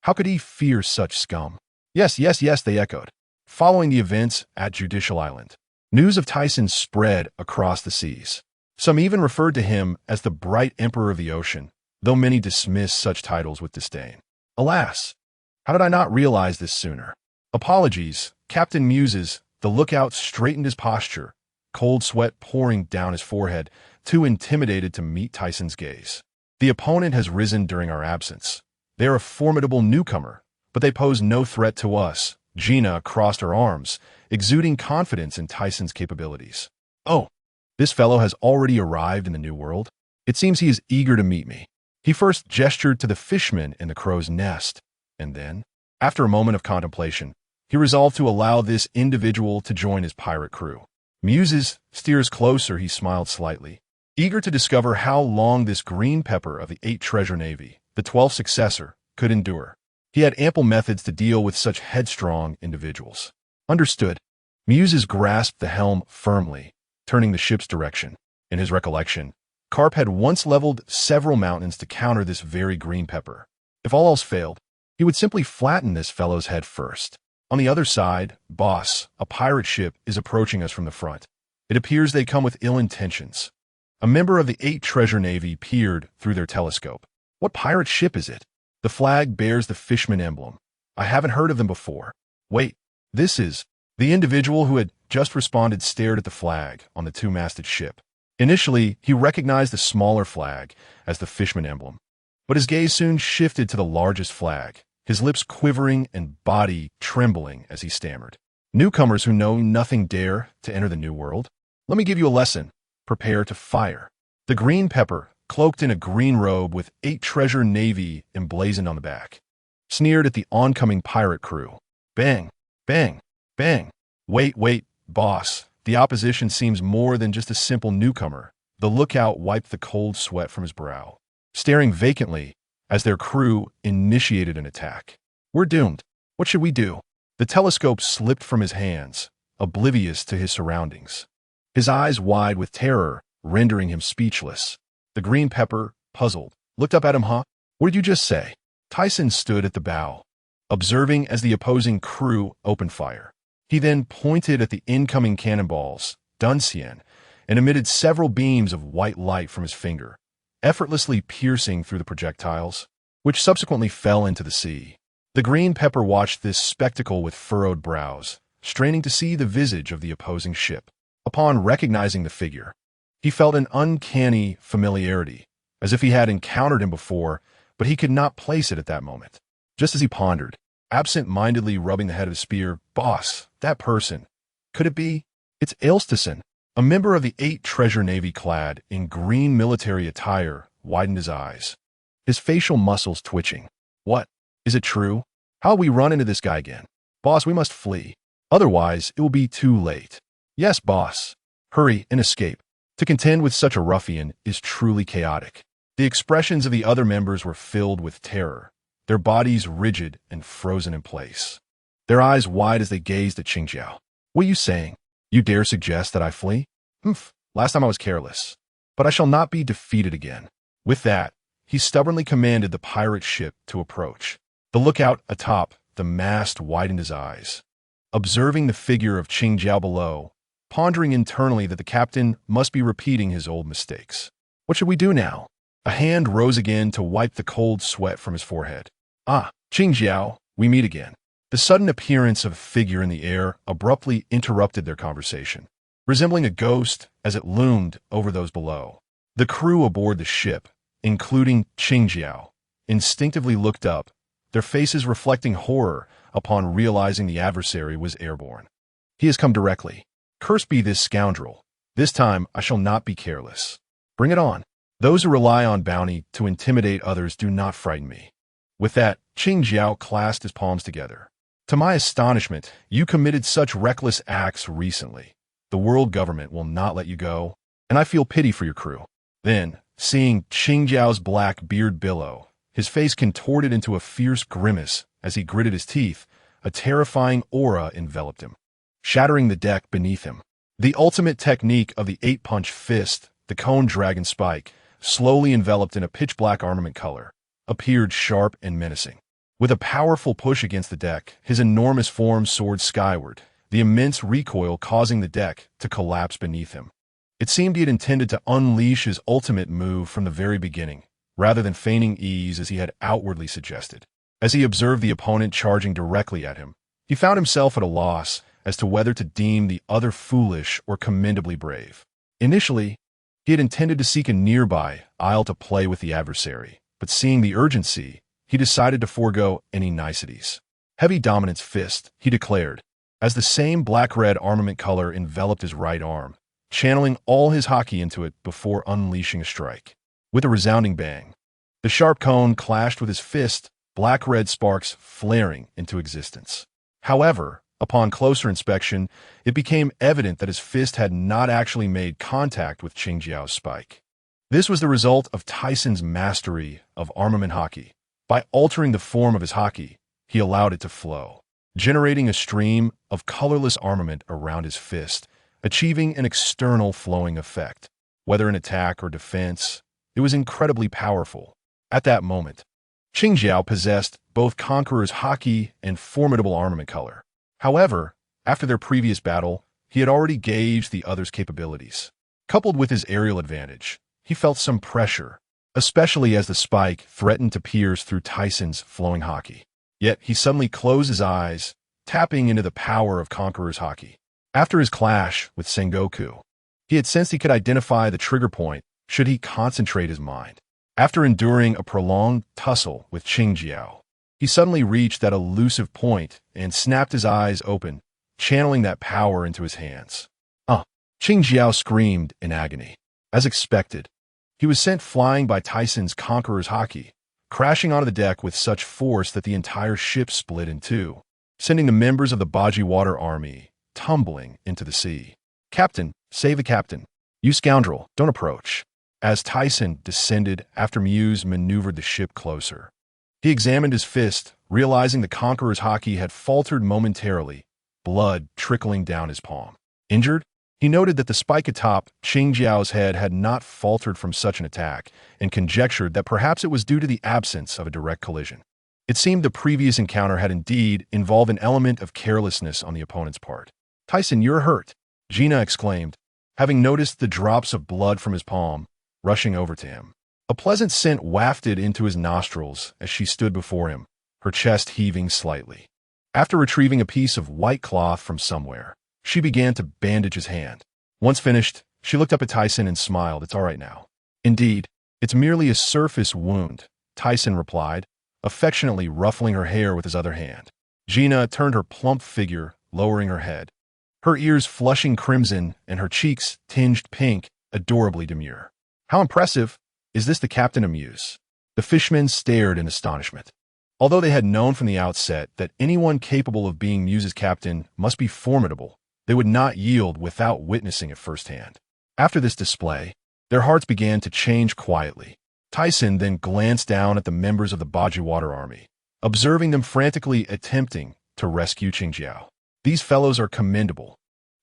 How could he fear such scum? Yes, they echoed. Following the events at Judicial Island, news of Tyson spread across the seas. Some even referred to him as the Bright Emperor of the Ocean, though many dismissed such titles with disdain. Alas, how did I not realize this sooner? Apologies, Captain Muses. The lookout straightened his posture, cold sweat pouring down his forehead, too intimidated to meet Tyson's gaze. The opponent has risen during our absence. They are a formidable newcomer, but they pose no threat to us. Gina crossed her arms, exuding confidence in Tyson's capabilities. Oh, this fellow has already arrived in the New World. It seems he is eager to meet me. He first gestured to the fishmen in the crow's nest, and then, after a moment of contemplation, he resolved to allow this individual to join his pirate crew. Muses steers closer, he smiled slightly, eager to discover how long this Green Pepper of the 8 Treasure Navy, the 12th successor, could endure. He had ample methods to deal with such headstrong individuals. Understood. Muses grasped the helm firmly, turning the ship's direction. In his recollection, Carp had once leveled several mountains to counter this very Green Pepper. If all else failed, he would simply flatten this fellow's head first. On the other side, boss, a pirate ship is approaching us from the front. It appears they come with ill intentions. A member of the 8 Treasure Navy peered through their telescope. What pirate ship is it? The flag bears the fishman emblem. I haven't heard of them before. Wait, this is... The individual who had just responded stared at the flag on the 2-masted ship. Initially, he recognized the smaller flag as the fishman emblem, but his gaze soon shifted to the largest flag, his lips quivering and body trembling as he stammered. Newcomers who know nothing dare to enter the New World. Let me give you a lesson. Prepare to fire. The Green Pepper, cloaked in a green robe with 8 Treasure Navy emblazoned on the back, sneered at the oncoming pirate crew. Bang, bang, bang. Wait, boss. The opposition seems more than just a simple newcomer. The lookout wiped the cold sweat from his brow, staring vacantly as their crew initiated an attack. We're doomed. What should we do? The telescope slipped from his hands, oblivious to his surroundings. His eyes wide with terror, rendering him speechless. The green pepper, puzzled, looked up at him. Huh? What did you just say? Tyson stood at the bow, observing as the opposing crew opened fire. He then pointed at the incoming cannonballs, Dunsien, and emitted several beams of white light from his finger, effortlessly piercing through the projectiles, which subsequently fell into the sea. The green pepper watched this spectacle with furrowed brows, straining to see the visage of the opposing ship. Upon recognizing the figure, he felt an uncanny familiarity, as if he had encountered him before, but he could not place it at that moment. Just as he pondered, absent-mindedly rubbing the head of his spear, "Boss, that person. Could it be? It's Ailstison." A member of the 8th Treasure Navy clad in green military attire widened his eyes, his facial muscles twitching. "What? Is it true? How'll we run into this guy again? Boss, we must flee. Otherwise, it will be too late." "Yes, boss. Hurry and escape. To contend with such a ruffian is truly chaotic." The expressions of the other members were filled with terror, their bodies rigid and frozen in place, their eyes wide as they gazed at Qingjiao. "What are you saying? You dare suggest that I flee? Humph, last time I was careless. But I shall not be defeated again." With that, he stubbornly commanded the pirate ship to approach. The lookout atop the mast widened his eyes, observing the figure of Qingjiao below, pondering internally that the captain must be repeating his old mistakes. What should we do now? A hand rose again to wipe the cold sweat from his forehead. "Ah, Qingjiao, we meet again." The sudden appearance of a figure in the air abruptly interrupted their conversation, resembling a ghost as it loomed over those below. The crew aboard the ship, including Qingjiao, instinctively looked up, their faces reflecting horror upon realizing the adversary was airborne. "He has come directly. Cursed be this scoundrel. This time I shall not be careless. Bring it on. Those who rely on bounty to intimidate others do not frighten me." With that, Qingjiao clasped his palms together. "To my astonishment, you committed such reckless acts recently. The world government will not let you go, and I feel pity for your crew." Then, seeing Qingjiao's black beard billow, his face contorted into a fierce grimace as he gritted his teeth, a terrifying aura enveloped him, shattering the deck beneath him. The ultimate technique of the 8-punch fist, the cone dragon spike, slowly enveloped in a pitch-black armament color, appeared sharp and menacing. With a powerful push against the deck, his enormous form soared skyward, the immense recoil causing the deck to collapse beneath him. It seemed he had intended to unleash his ultimate move from the very beginning, rather than feigning ease as he had outwardly suggested. As he observed the opponent charging directly at him, he found himself at a loss as to whether to deem the other foolish or commendably brave. Initially, he had intended to seek a nearby isle to play with the adversary, but seeing the urgency, he decided to forego any niceties. "Heavy dominance fist," he declared, as the same black-red armament color enveloped his right arm, channeling all his Haki into it before unleashing a strike. With a resounding bang, the sharp cone clashed with his fist, black-red sparks flaring into existence. However, upon closer inspection, it became evident that his fist had not actually made contact with Qingjiao's spike. This was the result of Tyson's mastery of armament Haki. By altering the form of his Haki, he allowed it to flow, generating a stream of colorless armament around his fist, achieving an external flowing effect. Whether in attack or defense, it was incredibly powerful. At that moment, Qingjiao possessed both Conqueror's Haki and formidable armament color. However, after their previous battle, he had already gauged the other's capabilities. Coupled with his aerial advantage, he felt some pressure, especially as the spike threatened to pierce through Tyson's flowing Haki. Yet he suddenly closed his eyes, tapping into the power of Conqueror's Haki. After his clash with Sengoku, he had sensed he could identify the trigger point should he concentrate his mind. After enduring a prolonged tussle with Qingjiao, he suddenly reached that elusive point and snapped his eyes open, channeling that power into his hands. Qingjiao screamed in agony. As expected, he was sent flying by Tyson's Conqueror's Haki, crashing onto the deck with such force that the entire ship split in two, sending the members of the Baji Water Army tumbling into the sea. "Captain, save the captain. You scoundrel, don't approach." As Tyson descended after Muse maneuvered the ship closer, he examined his fist, realizing the conqueror's Haki had faltered momentarily, blood trickling down his palm. Injured? He noted that the spike atop Qingjiao's head had not faltered from such an attack, and conjectured that perhaps it was due to the absence of a direct collision. It seemed the previous encounter had indeed involved an element of carelessness on the opponent's part. "Tyson, you're hurt," Gina exclaimed, having noticed the drops of blood from his palm, rushing over to him. A pleasant scent wafted into his nostrils as she stood before him, her chest heaving slightly. After retrieving a piece of white cloth from somewhere, she began to bandage his hand. Once finished, she looked up at Tyson and smiled. "It's all right now." "Indeed, it's merely a surface wound," Tyson replied, affectionately ruffling her hair with his other hand. Gina turned her plump figure, lowering her head, her ears flushing crimson and her cheeks tinged pink, adorably demure. "How impressive! Is this the captain of Muse?" The fishmen stared in astonishment. Although they had known from the outset that anyone capable of being Muse's captain must be formidable, they would not yield without witnessing it firsthand. After this display, their hearts began to change quietly. Tyson then glanced down at the members of the Bajiwater army, observing them frantically attempting to rescue Qingjiao. "These fellows are commendable,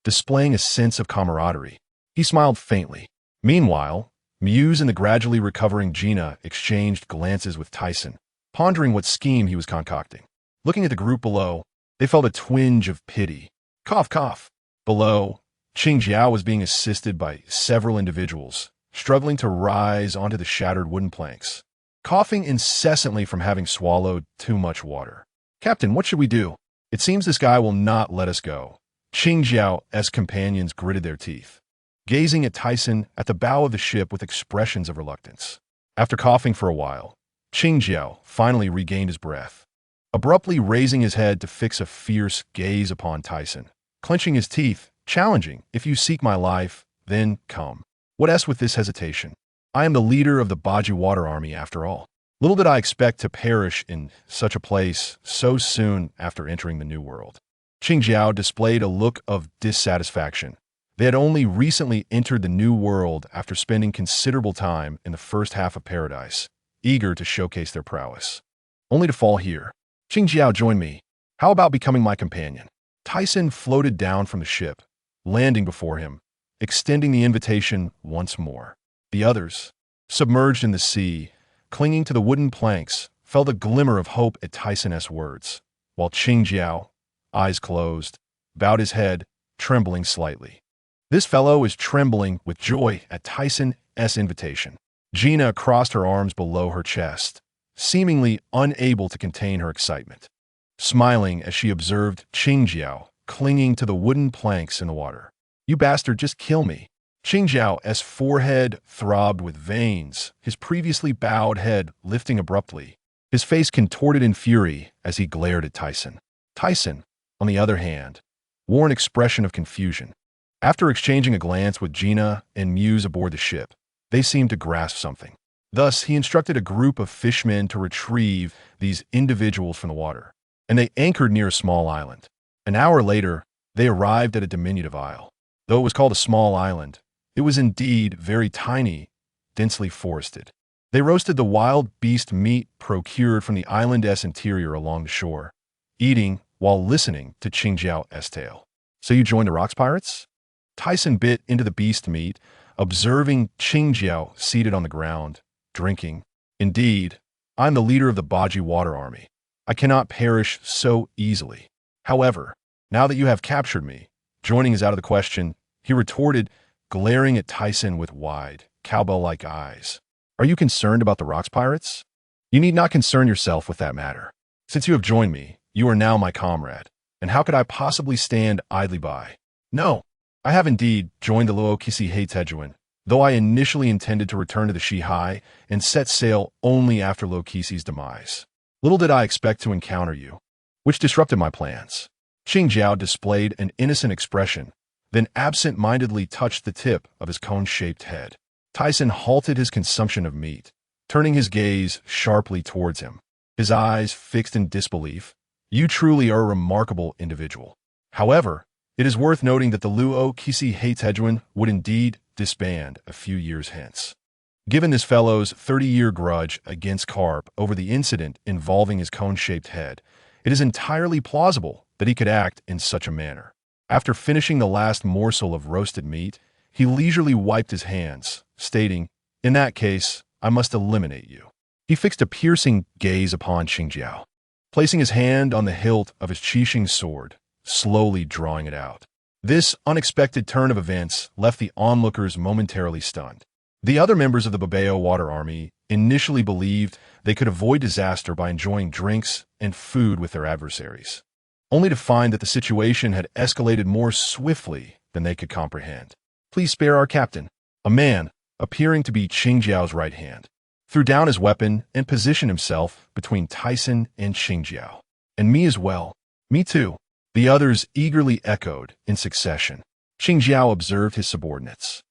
displaying a sense of camaraderie." He smiled faintly. Meanwhile, Muse and the gradually recovering Gina exchanged glances with Tyson, pondering what scheme he was concocting. Looking at the group below, they felt a twinge of pity. Cough, cough. Below, Qingjiao was being assisted by several individuals, struggling to rise onto the shattered wooden planks, coughing incessantly from having swallowed too much water. "Captain, what should we do? It seems this guy will not let us go." Qingjiao's companions gritted their teeth, gazing at Tyson at the bow of the ship with expressions of reluctance. After coughing for a while, Qingjiao finally regained his breath, abruptly raising his head to fix a fierce gaze upon Tyson, clenching his teeth, challenging, "If you seek my life, then come." What else with this hesitation? I am the leader of the Bajiwater army after all. Little did I expect to perish in such a place so soon after entering the New World. Qingjiao displayed a look of dissatisfaction. They had only recently entered the New World after spending considerable time in the first half of Paradise, eager to showcase their prowess, only to fall here. "Qingjiao, join me. How about becoming my companion?" Tyson floated down from the ship, landing before him, extending the invitation once more. The others, submerged in the sea, clinging to the wooden planks, felt a glimmer of hope at Tyson's words, while Qingjiao, eyes closed, bowed his head, trembling slightly. This fellow is trembling with joy at Tyson's invitation. Gina crossed her arms below her chest, seemingly unable to contain her excitement, smiling as she observed Qingjiao clinging to the wooden planks in the water. "You bastard, just kill me." Qingjiao's forehead throbbed with veins, his previously bowed head lifting abruptly, his face contorted in fury as he glared at Tyson. Tyson, on the other hand, wore an expression of confusion. After exchanging a glance with Gina and Muse aboard the ship, they seemed to grasp something. Thus, he instructed a group of fishmen to retrieve these individuals from the water, and they anchored near a small island. An hour later, they arrived at a diminutive isle. Though it was called a small island, it was indeed very tiny, densely forested. They roasted the wild beast meat procured from the island's interior along the shore, eating while listening to Qingjiao's tale. "So you joined the Rocks Pirates?" Tyson bit into the beast meat, observing Qingjiao seated on the ground, drinking. "Indeed, I'm the leader of the Bajiwater army. I cannot perish so easily. However, now that you have captured me, joining is out of the question," he retorted, glaring at Tyson with wide, cowbell-like eyes. "Are you concerned about the Rocks Pirates? You need not concern yourself with that matter. Since you have joined me, you are now my comrade, and how could I possibly stand idly by? No, I have indeed joined the Luokisi Heitejuan, though I initially intended to return to the Shihai and set sail only after Lokisi's demise. Little did I expect to encounter you, which disrupted my plans." Qingjiao displayed an innocent expression, then absent-mindedly touched the tip of his cone-shaped head. Tyson halted his consumption of meat, turning his gaze sharply towards him, his eyes fixed in disbelief. "You truly are a remarkable individual. However, It is worth noting that the Luo Kisi Heitedjuan would indeed disband a few years hence. Given this fellow's 30-year grudge against Karp over the incident involving his cone-shaped head, it is entirely plausible that he could act in such a manner. After finishing the last morsel of roasted meat, he leisurely wiped his hands, stating, "In that case, I must eliminate you." He fixed a piercing gaze upon Qingjiao, placing his hand on the hilt of his Qixing sword, slowly drawing it out. This unexpected turn of events left the onlookers momentarily stunned. The other members of the Babao Water Army initially believed they could avoid disaster by enjoying drinks and food with their adversaries, only to find that the situation had escalated more swiftly than they could comprehend. "Please spare our captain." A man, appearing to be Qingjiao's right hand, threw down his weapon and positioned himself between Tyson and Qingjiao. "And me as well." "Me too," the others eagerly echoed in succession. Qingjiao observed his subordinates,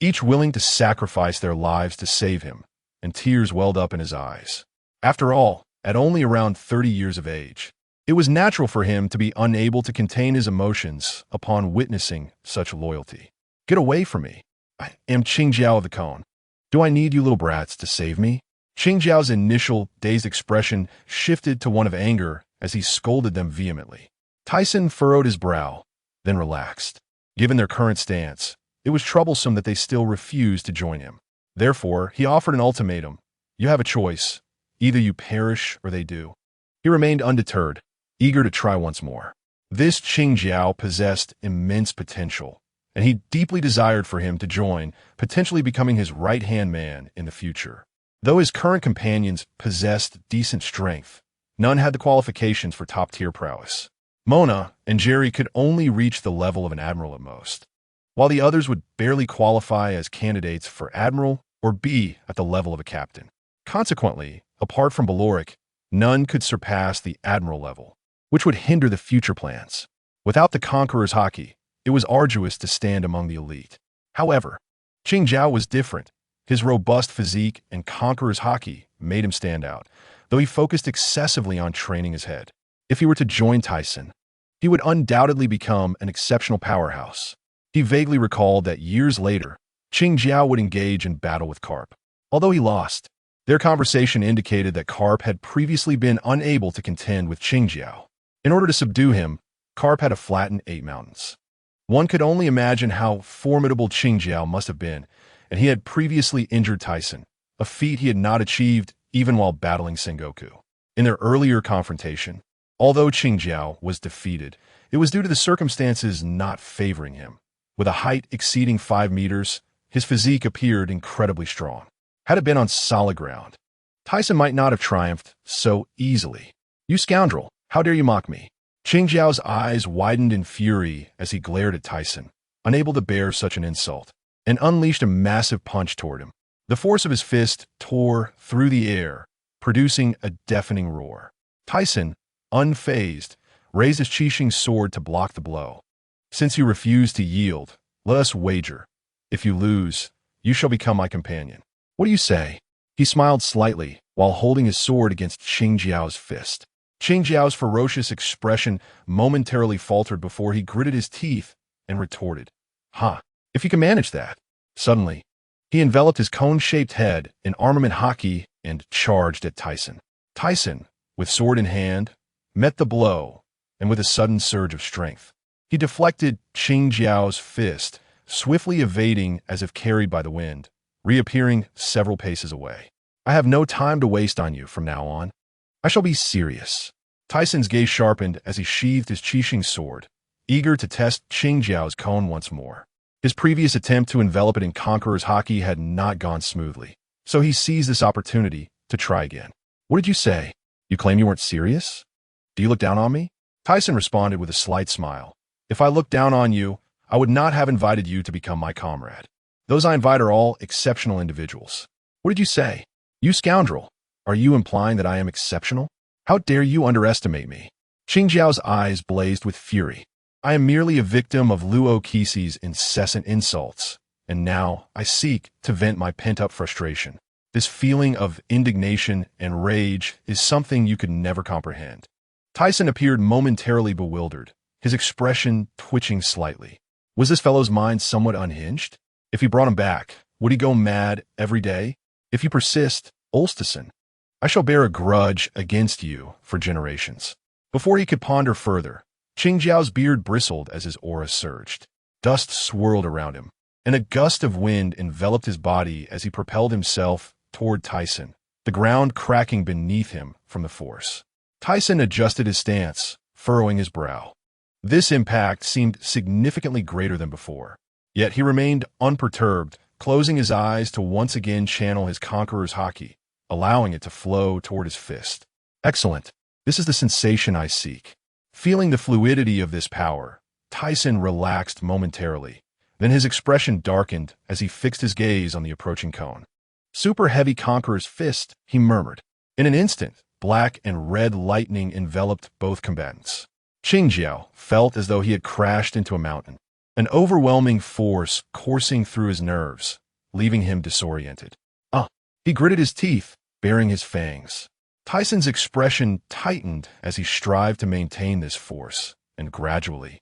each willing to sacrifice their lives to save him, and tears welled up in his eyes. After all, at only around 30 years of age, it was natural for him to be unable to contain his emotions upon witnessing such loyalty. "Get away from me. I am Qingjiao of the Cone. Do I need you little brats to save me?" Qingjiao's initial dazed expression shifted to one of anger as he scolded them vehemently. Tyson furrowed his brow, then relaxed. Given their current stance, it was troublesome that they still refused to join him. Therefore, he offered an ultimatum. "You have a choice. Either you perish or they do." He remained undeterred, eager to try once more. This Qingjiao possessed immense potential, and he deeply desired for him to join, potentially becoming his right-hand man in the future. Though his current companions possessed decent strength, none had the qualifications for top-tier prowess. Mona and Jerry could only reach the level of an admiral at most, while the others would barely qualify as candidates for admiral or be at the level of a captain. Consequently, apart from Baloric, none could surpass the admiral level, which would hinder the future plans. Without the Conqueror's Haki, it was arduous to stand among the elite. However, Qingjiao was different. His robust physique and Conqueror's Haki made him stand out, though he focused excessively on training his head. If he were to join Tyson, he would undoubtedly become an exceptional powerhouse. He vaguely recalled that years later, Qingjiao would engage in battle with Karp. Although he lost, their conversation indicated that Karp had previously been unable to contend with Qingjiao. In order to subdue him, Karp had to flatten 8 mountains. One could only imagine how formidable Qingjiao must have been, and he had previously injured Tyson, a feat he had not achieved even while battling Sengoku. In their earlier confrontation, although Qingjiao was defeated, it was due to the circumstances not favoring him. With a height exceeding 5 meters, his physique appeared incredibly strong. Had it been on solid ground, Tyson might not have triumphed so easily. "You scoundrel, how dare you mock me?" Qingjiao's eyes widened in fury as he glared at Tyson, unable to bear such an insult, and unleashed a massive punch toward him. The force of his fist tore through the air, producing a deafening roar. Tyson, unfazed, raised his Qixing sword to block the blow. "Since you refuse to yield, let us wager. If you lose, you shall become my companion. What do you say?" He smiled slightly while holding his sword against Qingjiao's fist. Qingjiao's ferocious expression momentarily faltered before he gritted his teeth and retorted, "Ha, if you can manage that." Suddenly, he enveloped his cone-shaped head in armament Haki and charged at Tyson. Tyson, with sword in hand, met the blow, and with a sudden surge of strength, he deflected Qingjiao's fist, swiftly evading as if carried by the wind, reappearing several paces away. "I have no time to waste on you from now on. I shall be serious." Tyson's gaze sharpened as he sheathed his Qixing sword, eager to test Qingjiao's cone once more. His previous attempt to envelop it in Conqueror's Haki had not gone smoothly, so he seized this opportunity to try again. "What did you say? You claim you weren't serious? Do you look down on me?" Tyson responded with a slight smile. "If I looked down on you, I would not have invited you to become my comrade. Those I invite are all exceptional individuals." "What did you say? You scoundrel! Are you implying that I am exceptional? How dare you underestimate me?" Qingjiao's eyes blazed with fury. "I am merely a victim of Luo Kisi's incessant insults, and now I seek to vent my pent-up frustration. This feeling of indignation and rage is something you could never comprehend." Tyson appeared momentarily bewildered, his expression twitching slightly. Was this fellow's mind somewhat unhinged? If he brought him back, would he go mad every day? If you persist, Olsteson, I shall bear a grudge against you for generations. Before he could ponder further, Qingjiao's beard bristled as his aura surged. Dust swirled around him, and a gust of wind enveloped his body as he propelled himself toward Tyson, the ground cracking beneath him from the force. Tyson adjusted his stance, furrowing his brow. This impact seemed significantly greater than before, yet he remained unperturbed, closing his eyes to once again channel his conqueror's Haki, allowing it to flow toward his fist. Excellent. This is the sensation I seek. Feeling the fluidity of this power, Tyson relaxed momentarily. Then his expression darkened as he fixed his gaze on the approaching cone. Super heavy conqueror's fist, he murmured. In an instant, black and red lightning enveloped both combatants. Qingjiao felt as though he had crashed into a mountain, an overwhelming force coursing through his nerves, leaving him disoriented. He gritted his teeth, baring his fangs. Tyson's expression tightened as he strived to maintain this force, and gradually,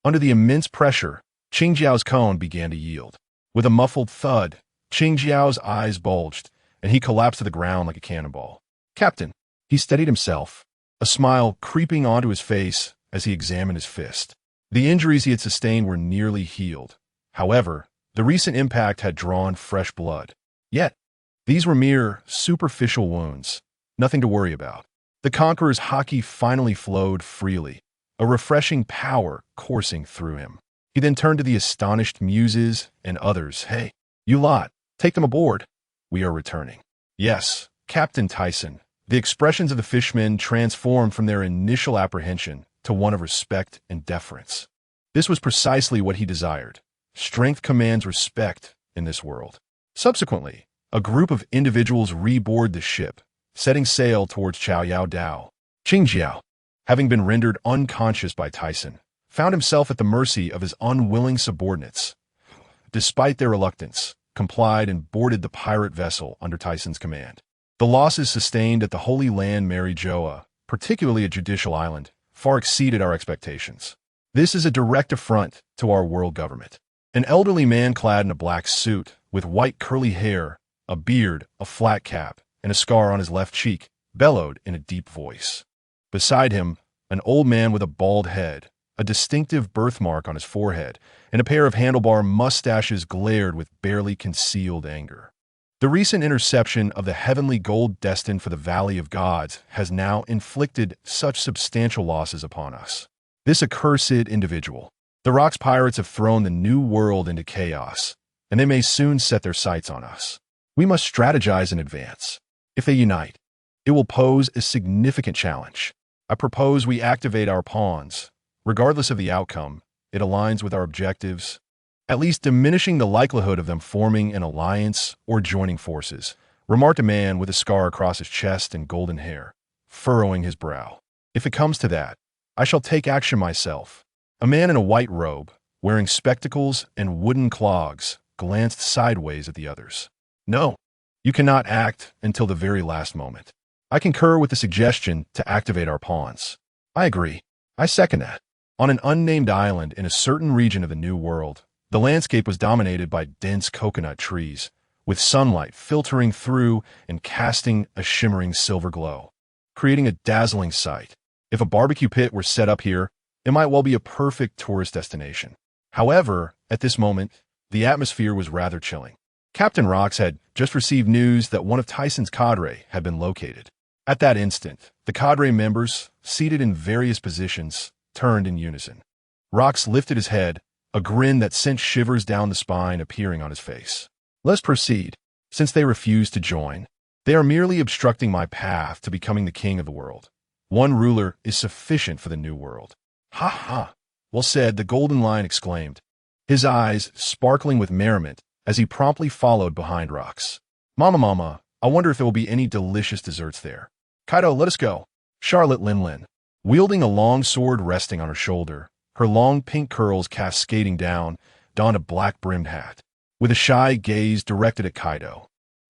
under the immense pressure, Qingjiao's cone began to yield. With a muffled thud, Qingjiao's eyes bulged, and he collapsed to the ground like a cannonball. Captain, he steadied himself, a smile creeping onto his face as he examined his fist. The injuries he had sustained were nearly healed. However, the recent impact had drawn fresh blood. Yet, these were mere superficial wounds, nothing to worry about. The conqueror's Haki finally flowed freely, a refreshing power coursing through him. He then turned to the astonished muses and others. Hey, you lot, take them aboard. We are returning. Yes, Captain Tyson. The expressions of the fishmen transformed from their initial apprehension to one of respect and deference. This was precisely what he desired. Strength commands respect in this world. Subsequently, a group of individuals reboard the ship, setting sail towards Chaoyao Dao. Qingjiao, having been rendered unconscious by Tyson, found himself at the mercy of his unwilling subordinates. Despite their reluctance, complied and boarded the pirate vessel under Tyson's command. The losses sustained at the Holy Land Mary Joa, particularly at Judicial Island, far exceeded our expectations. This is a direct affront to our world government. An elderly man clad in a black suit, with white curly hair, a beard, a flat cap, and a scar on his left cheek, bellowed in a deep voice. Beside him, an old man with a bald head, a distinctive birthmark on his forehead, and a pair of handlebar mustaches glared with barely concealed anger. The recent interception of the heavenly gold destined for the Valley of Gods has now inflicted such substantial losses upon us. This accursed individual. The Rock's pirates have thrown the new world into chaos, and they may soon set their sights on us. We must strategize in advance. If they unite, it will pose a significant challenge. I propose we activate our pawns. Regardless of the outcome, it aligns with our objectives, at least diminishing the likelihood of them forming an alliance or joining forces, remarked a man with a scar across his chest and golden hair, furrowing his brow. If it comes to that, I shall take action myself. A man in a white robe, wearing spectacles and wooden clogs, glanced sideways at the others. No, you cannot act until the very last moment. I concur with the suggestion to activate our pawns. I agree. I second that. On an unnamed island in a certain region of the New World, the landscape was dominated by dense coconut trees, with sunlight filtering through and casting a shimmering silver glow, creating a dazzling sight. If a barbecue pit were set up here, it might well be a perfect tourist destination. However, at this moment, the atmosphere was rather chilling. Captain Rox had just received news that one of Tyson's cadre had been located. At that instant, the cadre members, seated in various positions, turned in unison. Rox lifted his head, a grin that sent shivers down the spine appearing on his face. Let's proceed. Since they refuse to join, they are merely obstructing my path to becoming the king of the world. One ruler is sufficient for the new world. Ha ha! Well said, the Golden Lion exclaimed, his eyes sparkling with merriment as he promptly followed behind Rox. Mama, I wonder if there will be any delicious desserts there. Kaido, let us go. Charlotte Linlin, wielding a long sword resting on her shoulder, her long pink curls cascading down, donned a black-brimmed hat, with a shy gaze directed at Kaido.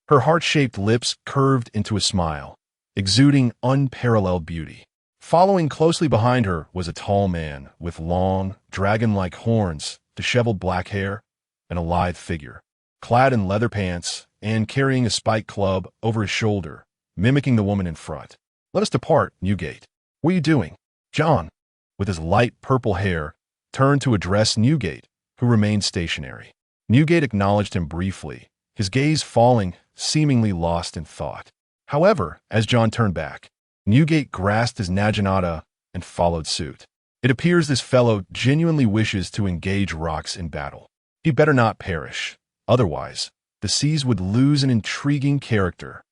Her heart-shaped lips curved into a smile, exuding unparalleled beauty. Following closely behind her was a tall man with long, dragon-like horns, disheveled black hair, and a lithe figure, clad in leather pants and carrying a spiked club over his shoulder, mimicking the woman in front. "Let us depart, Newgate." "What are you doing?" John, with his light purple hair, turned to address Newgate, who remained stationary. Newgate acknowledged him briefly, his gaze falling, seemingly lost in thought. However, as John turned back, Newgate grasped his naginata and followed suit. "It appears this fellow genuinely wishes to engage rocks in battle. He better not perish. Otherwise, the seas would lose an intriguing character."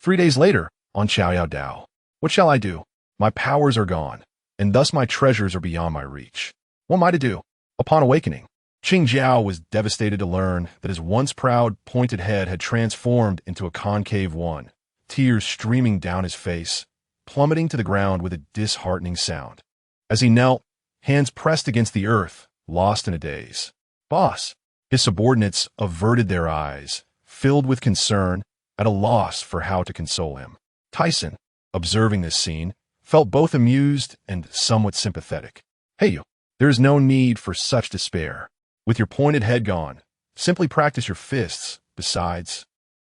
3 days later, on Chow Dao. "What shall I do? My powers are gone, and thus my treasures are beyond my reach. What am I to do?" Upon awakening, Qing Jiao was devastated to learn that his once proud, pointed head had transformed into a concave one, tears streaming down his face, plummeting to the ground with a disheartening sound. As he knelt, hands pressed against the earth, lost in a daze. "Boss!" His subordinates averted their eyes, filled with concern, at a loss for how to console him. Tyson, observing this scene, felt both amused and somewhat sympathetic. "Hey you, there is no need for such despair. With your pointed head gone, simply practice your fists. Besides,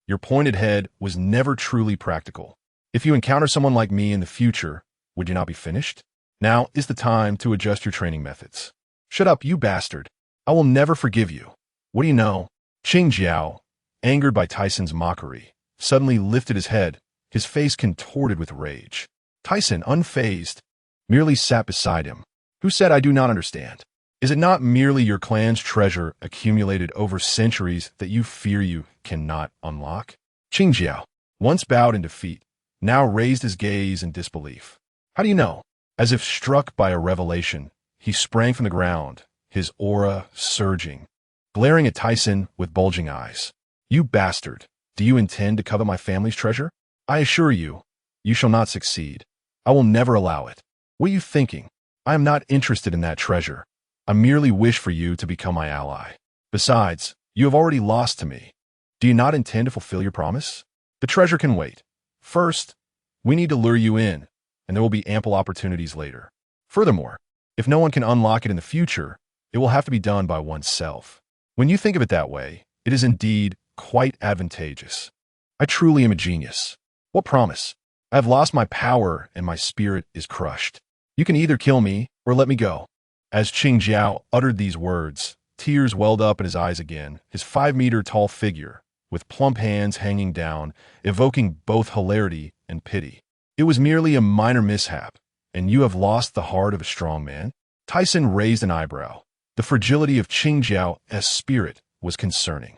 your pointed head was never truly practical. If you encounter someone like me in the future, would you not be finished? Now is the time to adjust your training methods." "Shut up, you bastard. I will never forgive you. What do you know?" Qing Jiao, angered by Tyson's mockery, suddenly lifted his head, his face contorted with rage. Tyson, unfazed, merely sat beside him. "Who said I do not understand? Is it not merely your clan's treasure accumulated over centuries that you fear you cannot unlock?" Qing Jiao, once bowed in defeat, now raised his gaze in disbelief. "How do you know?" As if struck by a revelation, he sprang from the ground, his aura surging, glaring at Tyson with bulging eyes. "You bastard, do you intend to covet my family's treasure? I assure you, you shall not succeed. I will never allow it. What are you thinking? I am not interested in that treasure. I merely wish for you to become my ally. Besides, you have already lost to me. Do you not intend to fulfill your promise? The treasure can wait. First, we need to lure you in, and there will be ample opportunities later. Furthermore, if no one can unlock it in the future, it will have to be done by oneself. When you think of it that way, it is indeed quite advantageous. I truly am a genius. What promise? I have lost my power and my spirit is crushed. You can either kill me or let me go." As Qing Jiao uttered these words, tears welled up in his eyes again, his 5-meter-tall figure, with plump hands hanging down, evoking both hilarity and pity. "It was merely a minor mishap, and you have lost the heart of a strong man?" Tyson raised an eyebrow. The fragility of Qing Jiao's spirit was concerning.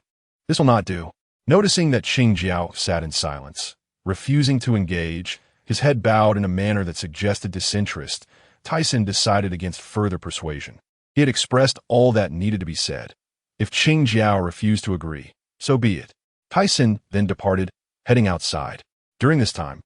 "This will not do." Noticing that Qing Jiao sat in silence, refusing to engage, his head bowed in a manner that suggested disinterest, Tyson decided against further persuasion. He had expressed all that needed to be said. If Qing Jiao refused to agree, so be it. Tyson then departed, heading outside. During this time,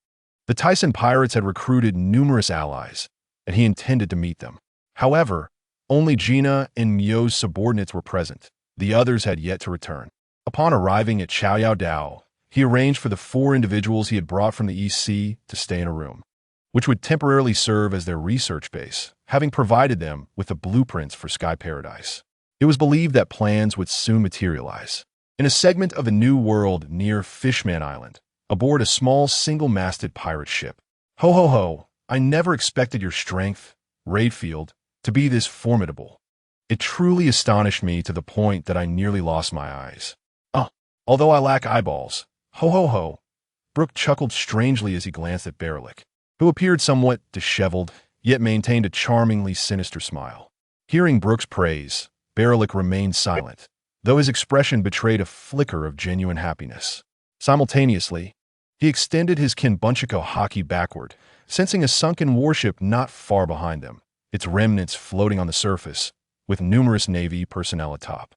the Tyson pirates had recruited numerous allies, and he intended to meet them. However, only Gina and Mio's subordinates were present. The others had yet to return. Upon arriving at Chow Dao, he arranged for the 4 individuals he had brought from the East Sea to stay in a room, which would temporarily serve as their research base, having provided them with the blueprints for Sky Paradise. It was believed that plans would soon materialize. In a segment of a new world near Fishman Island, aboard a small single-masted pirate ship. "Ho ho ho, I never expected your strength, Raidfield, to be this formidable. It truly astonished me to the point that I nearly lost my eyes. Although I lack eyeballs, ho ho ho." Brooke chuckled strangely as he glanced at Berlik, who appeared somewhat disheveled, yet maintained a charmingly sinister smile. Hearing Brooke's praise, Berlik remained silent, though his expression betrayed a flicker of genuine happiness. Simultaneously, he extended his Kinbunchiko Haki backward, sensing a sunken warship not far behind them, its remnants floating on the surface, with numerous Navy personnel atop.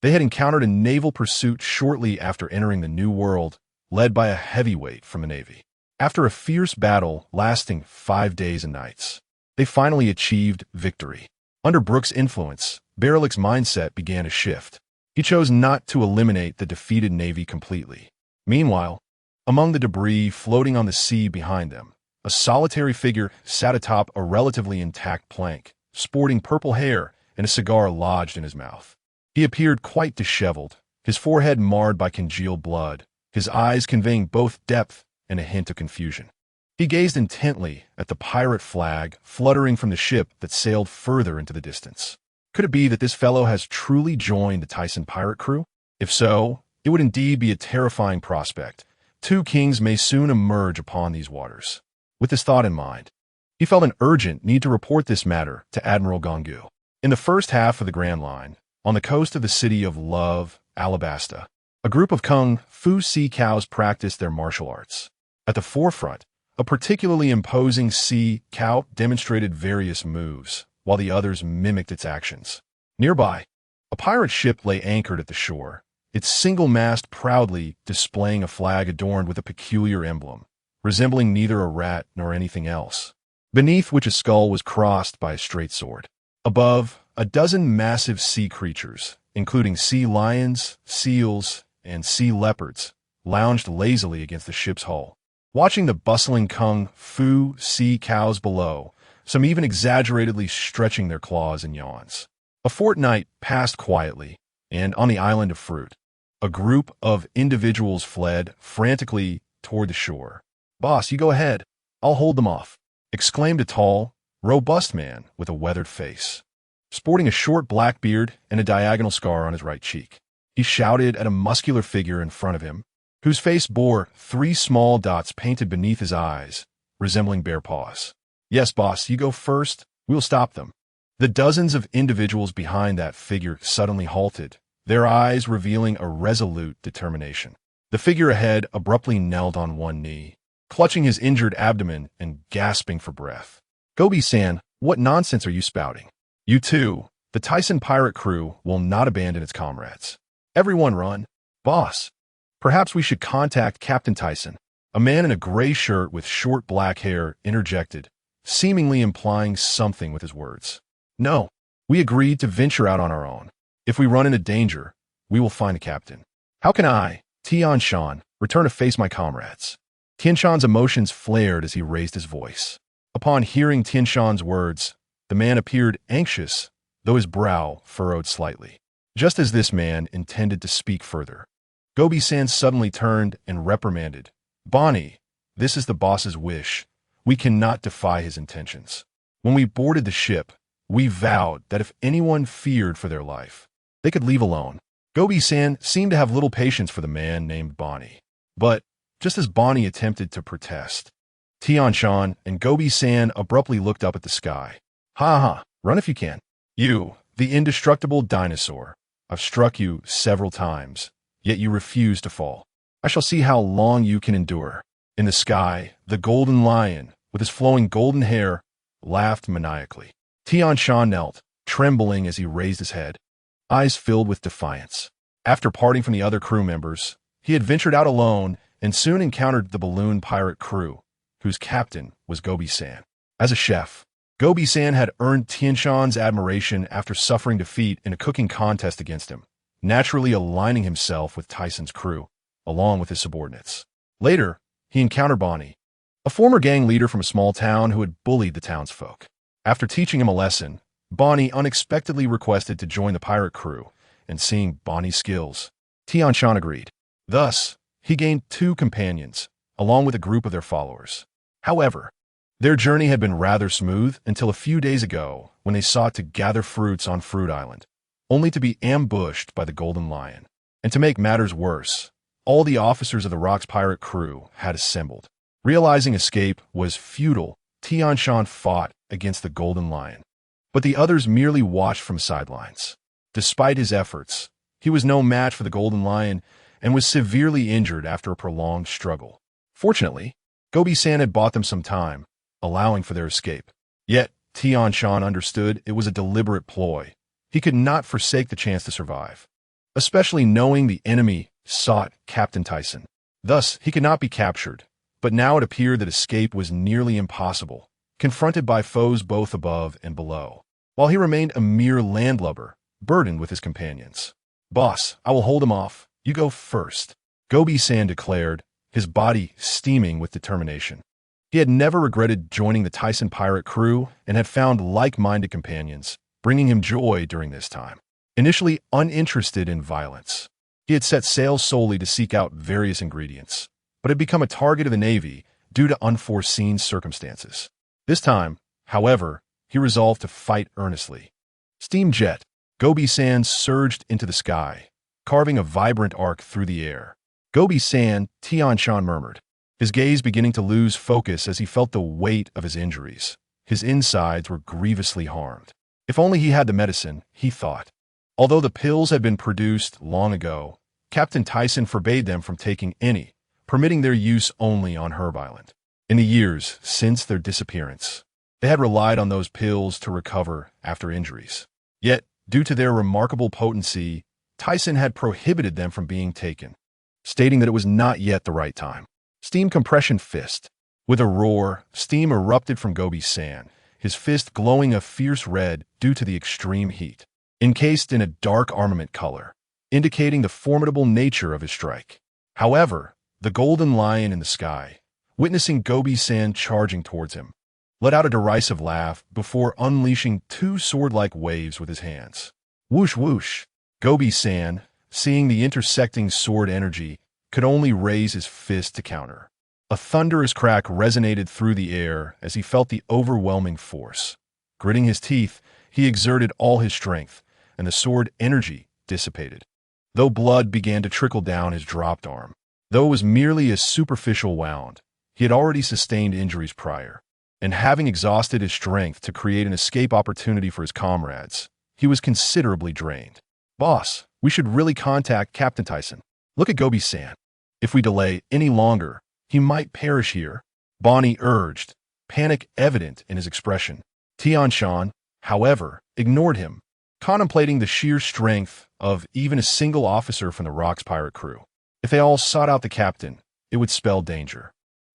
They had encountered a naval pursuit shortly after entering the New World, led by a heavyweight from the Navy. After a fierce battle lasting 5 days and nights, they finally achieved victory. Under Brooke's influence, Berlik's mindset began to shift. He chose not to eliminate the defeated Navy completely. Meanwhile, among the debris floating on the sea behind them, A solitary figure sat atop a relatively intact plank, sporting purple hair and a cigar lodged in his mouth. He appeared quite disheveled, his forehead marred by congealed blood, his eyes conveying both depth and a hint of confusion. He gazed intently at the pirate flag fluttering from the ship that sailed further into the distance. Could it be that this fellow has truly joined the Tyson pirate crew? If so, it would indeed be a terrifying prospect. Two kings may soon emerge upon these waters. With this thought in mind, he felt an urgent need to report this matter to Admiral Gongu. In the first half of the Grand Line, on the coast of the city of Love, Alabasta, a group of Kung Fu sea cows practiced their martial arts. At the forefront, a particularly imposing sea cow demonstrated various moves, while the others mimicked its actions. Nearby, a pirate ship lay anchored at the shore, its single mast proudly displaying a flag adorned with a peculiar emblem, resembling neither a rat nor anything else, beneath which a skull was crossed by a straight sword. Above, a dozen massive sea creatures, including sea lions, seals, and sea leopards, lounged lazily against the ship's hull. Watching the bustling Kung Fu sea cows below, some even exaggeratedly stretching their claws and yawns. A fortnight passed quietly, and on the island of Fruit, a group of individuals fled frantically toward the shore. "Boss, you go ahead. I'll hold them off," exclaimed a tall, robust man with a weathered face, sporting a short black beard and a diagonal scar on his right cheek. He shouted at a muscular figure in front of him, whose face bore 3 small dots painted beneath his eyes, resembling bear paws. "Yes, boss, you go first. We'll stop them." The dozens of individuals behind that figure suddenly halted, their eyes revealing a resolute determination. The figure ahead abruptly knelt on one knee, clutching his injured abdomen and gasping for breath. "Gobi-san, what nonsense are you spouting? You too, the Tyson pirate crew will not abandon its comrades. Everyone run." "Boss, perhaps we should contact Captain Tyson," a man in a gray shirt with short black hair interjected, seemingly implying something with his words. "No, we agreed to venture out on our own. If we run into danger, we will find a captain. How can I, Tian Shan, return to face my comrades?" Tian Shan's emotions flared as he raised his voice. Upon hearing Tian Shan's words, the man appeared anxious, though his brow furrowed slightly. Just as this man intended to speak further, Gobi-san suddenly turned and reprimanded, "Bonnie, this is the boss's wish. We cannot defy his intentions. When we boarded the ship, we vowed that if anyone feared for their life, they could leave alone." Gobi-san seemed to have little patience for the man named Bonnie. But just as Bonnie attempted to protest, Tian Shan and Gobi-san abruptly looked up at the sky. "Ha ha, run if you can. You, the indestructible dinosaur. I've struck you several times, yet you refuse to fall. I shall see how long you can endure." In the sky, the golden lion, with his flowing golden hair, laughed maniacally. Tian Shan knelt, trembling as he raised his head, eyes filled with defiance. After parting from the other crew members, he had ventured out alone and soon encountered the balloon pirate crew, whose captain was Gobi-san. As a chef, Gobi-san had earned Tian Shan's admiration after suffering defeat in a cooking contest against him, naturally aligning himself with Tyson's crew, along with his subordinates. Later, he encountered Bonnie, a former gang leader from a small town who had bullied the townsfolk. After teaching him a lesson, Bonnie unexpectedly requested to join the pirate crew, and seeing Bonnie's skills, Tian Shan agreed. Thus, he gained 2 companions, along with a group of their followers. However, their journey had been rather smooth until a few days ago when they sought to gather fruits on Fruit Island, only to be ambushed by the Golden Lion. And to make matters worse, all the officers of the Rock's pirate crew had assembled. Realizing escape was futile, Tian Shan fought against the Golden Lion, but the others merely watched from sidelines. Despite his efforts, he was no match for the Golden Lion and was severely injured after a prolonged struggle. Fortunately, Gobi-san had bought them some time, allowing for their escape. Yet, Tian Shan understood it was a deliberate ploy. He could not forsake the chance to survive, especially knowing the enemy sought Captain Tyson. Thus, he could not be captured, but now it appeared that escape was nearly impossible, confronted by foes both above and below, while he remained a mere landlubber, burdened with his companions. "Boss, I will hold him off. You go first," Gobi-san declared, his body steaming with determination. He had never regretted joining the Tyson pirate crew and had found like-minded companions, bringing him joy during this time. Initially uninterested in violence, he had set sail solely to seek out various ingredients, but had become a target of the Navy due to unforeseen circumstances. This time, however, he resolved to fight earnestly. Steam jet, Gobi-san surged into the sky, carving a vibrant arc through the air. Gobi-san, Tian-shan murmured, his gaze beginning to lose focus as he felt the weight of his injuries. His insides were grievously harmed. If only he had the medicine, he thought. Although the pills had been produced long ago, Captain Tyson forbade them from taking any, permitting their use only on Herb Island. In the years since their disappearance, they had relied on those pills to recover after injuries. Yet, due to their remarkable potency, Tyson had prohibited them from being taken, stating that it was not yet the right time. Steam compression fist. With a roar, steam erupted from Gobi-san, his fist glowing a fierce red due to the extreme heat, encased in a dark armament color, indicating the formidable nature of his strike. However, the golden lion in the sky, witnessing Gobi-san charging towards him, let out a derisive laugh before unleashing two sword-like waves with his hands. Whoosh whoosh. Gobi-san, seeing the intersecting sword energy, could only raise his fist to counter. A thunderous crack resonated through the air as he felt the overwhelming force. Gritting his teeth, he exerted all his strength, and the sword energy dissipated. Though blood began to trickle down his dropped arm, though it was merely a superficial wound, he had already sustained injuries prior, and having exhausted his strength to create an escape opportunity for his comrades, he was considerably drained. Boss, we should really contact Captain Tyson. Look at Gobi-san. If we delay any longer, he might perish here, Bonnie urged, panic evident in his expression. Tian-shan, however, ignored him, contemplating the sheer strength of even a single officer from the Rock's pirate crew. If they all sought out the captain, it would spell danger.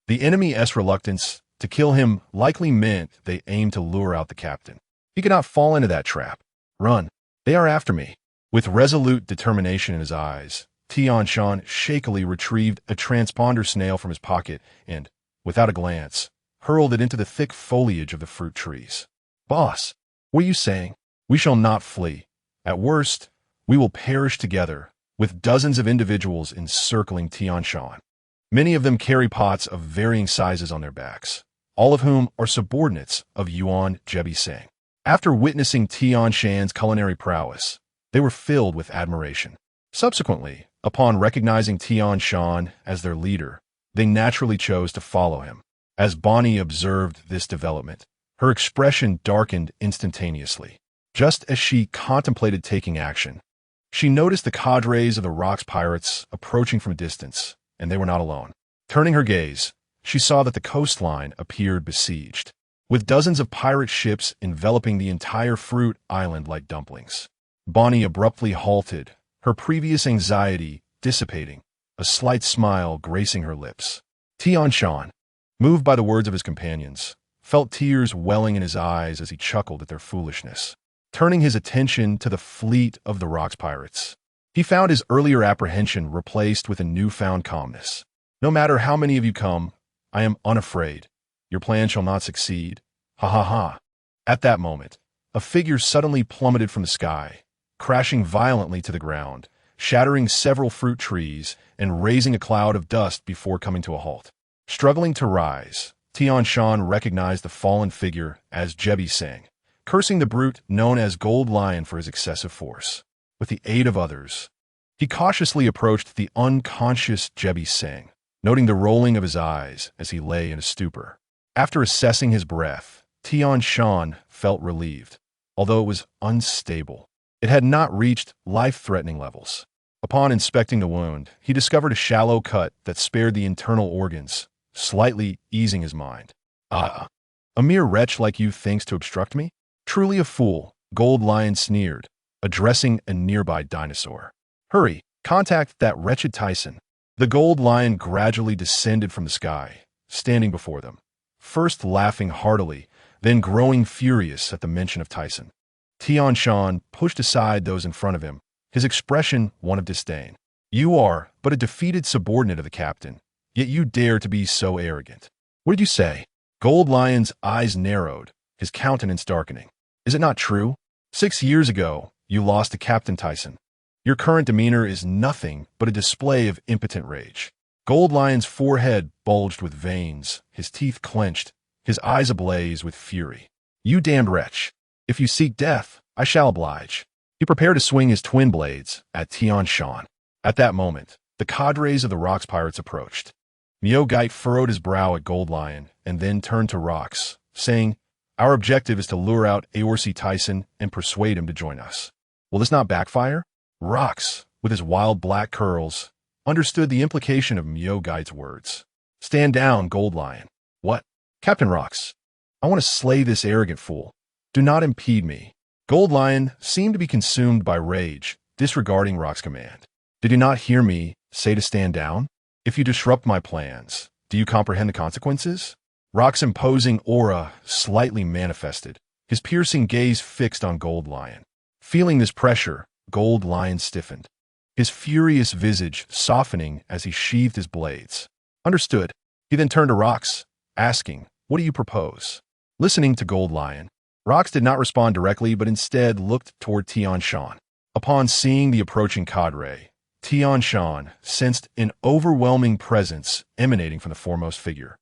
The enemy's reluctance to kill him likely meant they aimed to lure out the captain. He could not fall into that trap. Run. They are after me. With resolute determination in his eyes, Tian-shan shakily retrieved a transponder snail from his pocket and, without a glance, hurled it into the thick foliage of the fruit trees. Boss, what are you saying? We shall not flee. At worst, we will perish together, with dozens of individuals encircling Tian-shan. Many of them carry pots of varying sizes on their backs, all of whom are subordinates of Yuan Jebi-sang. After witnessing Tian-shan's culinary prowess, they were filled with admiration. Subsequently, upon recognizing Tian-shan as their leader, they naturally chose to follow him. As Bonnie observed this development, her expression darkened instantaneously. Just as she contemplated taking action, she noticed the cadres of the Rock's pirates approaching from a distance, and they were not alone. Turning her gaze, she saw that the coastline appeared besieged, with dozens of pirate ships enveloping the entire fruit island like dumplings. Bonnie abruptly halted, her previous anxiety dissipating, a slight smile gracing her lips. Tian-shan, moved by the words of his companions, felt tears welling in his eyes as he chuckled at their foolishness. Turning his attention to the fleet of the Rock's pirates, he found his earlier apprehension replaced with a newfound calmness. No matter how many of you come, I am unafraid. Your plan shall not succeed. Ha ha ha. At that moment, a figure suddenly plummeted from the sky, crashing violently to the ground, shattering several fruit trees and raising a cloud of dust before coming to a halt. Struggling to rise, Tian-shan recognized the fallen figure as Jebi-sang, cursing the brute known as Gold Lion for his excessive force. With the aid of others, he cautiously approached the unconscious Jebi-sang, noting the rolling of his eyes as he lay in a stupor. After assessing his breath, Tian-shan felt relieved, although it was unstable. It had not reached life-threatening levels. Upon inspecting the wound, he discovered a shallow cut that spared the internal organs, slightly easing his mind. Ah, a mere wretch like you thinks to obstruct me? Truly a fool, Gold Lion sneered, addressing a nearby dinosaur. Hurry, contact that wretched Tyson. The Gold Lion gradually descended from the sky, standing before them, first laughing heartily, then growing furious at the mention of Tyson. Tian-shan pushed aside those in front of him, his expression one of disdain. You are but a defeated subordinate of the captain, yet you dare to be so arrogant. What did you say? Gold Lion's eyes narrowed, his countenance darkening. Is it not true? 6 years ago, you lost to Captain Tyson. Your current demeanor is nothing but a display of impotent rage. Gold Lion's forehead bulged with veins, his teeth clenched, his eyes ablaze with fury. You damned wretch! If you seek death, I shall oblige. He prepared to swing his twin blades at Tian Shan. At that moment, the cadres of the Rocks pirates approached. Miogite furrowed his brow at Gold Lion and then turned to Rocks, saying, "Our objective is to lure out Aorsi Tyson and persuade him to join us. Will this not backfire?" Rocks, with his wild black curls, understood the implication of Miogite's words. "Stand down, Gold Lion." "What?" "Captain Rocks, I want to slay this arrogant fool. Do not impede me." Gold Lion seemed to be consumed by rage, disregarding Rock's command. "Did you not hear me say to stand down? If you disrupt my plans, do you comprehend the consequences?" Rock's imposing aura slightly manifested, his piercing gaze fixed on Gold Lion. Feeling this pressure, Gold Lion stiffened, his furious visage softening as he sheathed his blades. "Understood." He then turned to Rocks, asking, "What do you propose?" Listening to Gold Lion, Rocks did not respond directly but instead looked toward Tian Shan. Upon seeing the approaching cadre, Tian Shan sensed an overwhelming presence emanating from the foremost figure,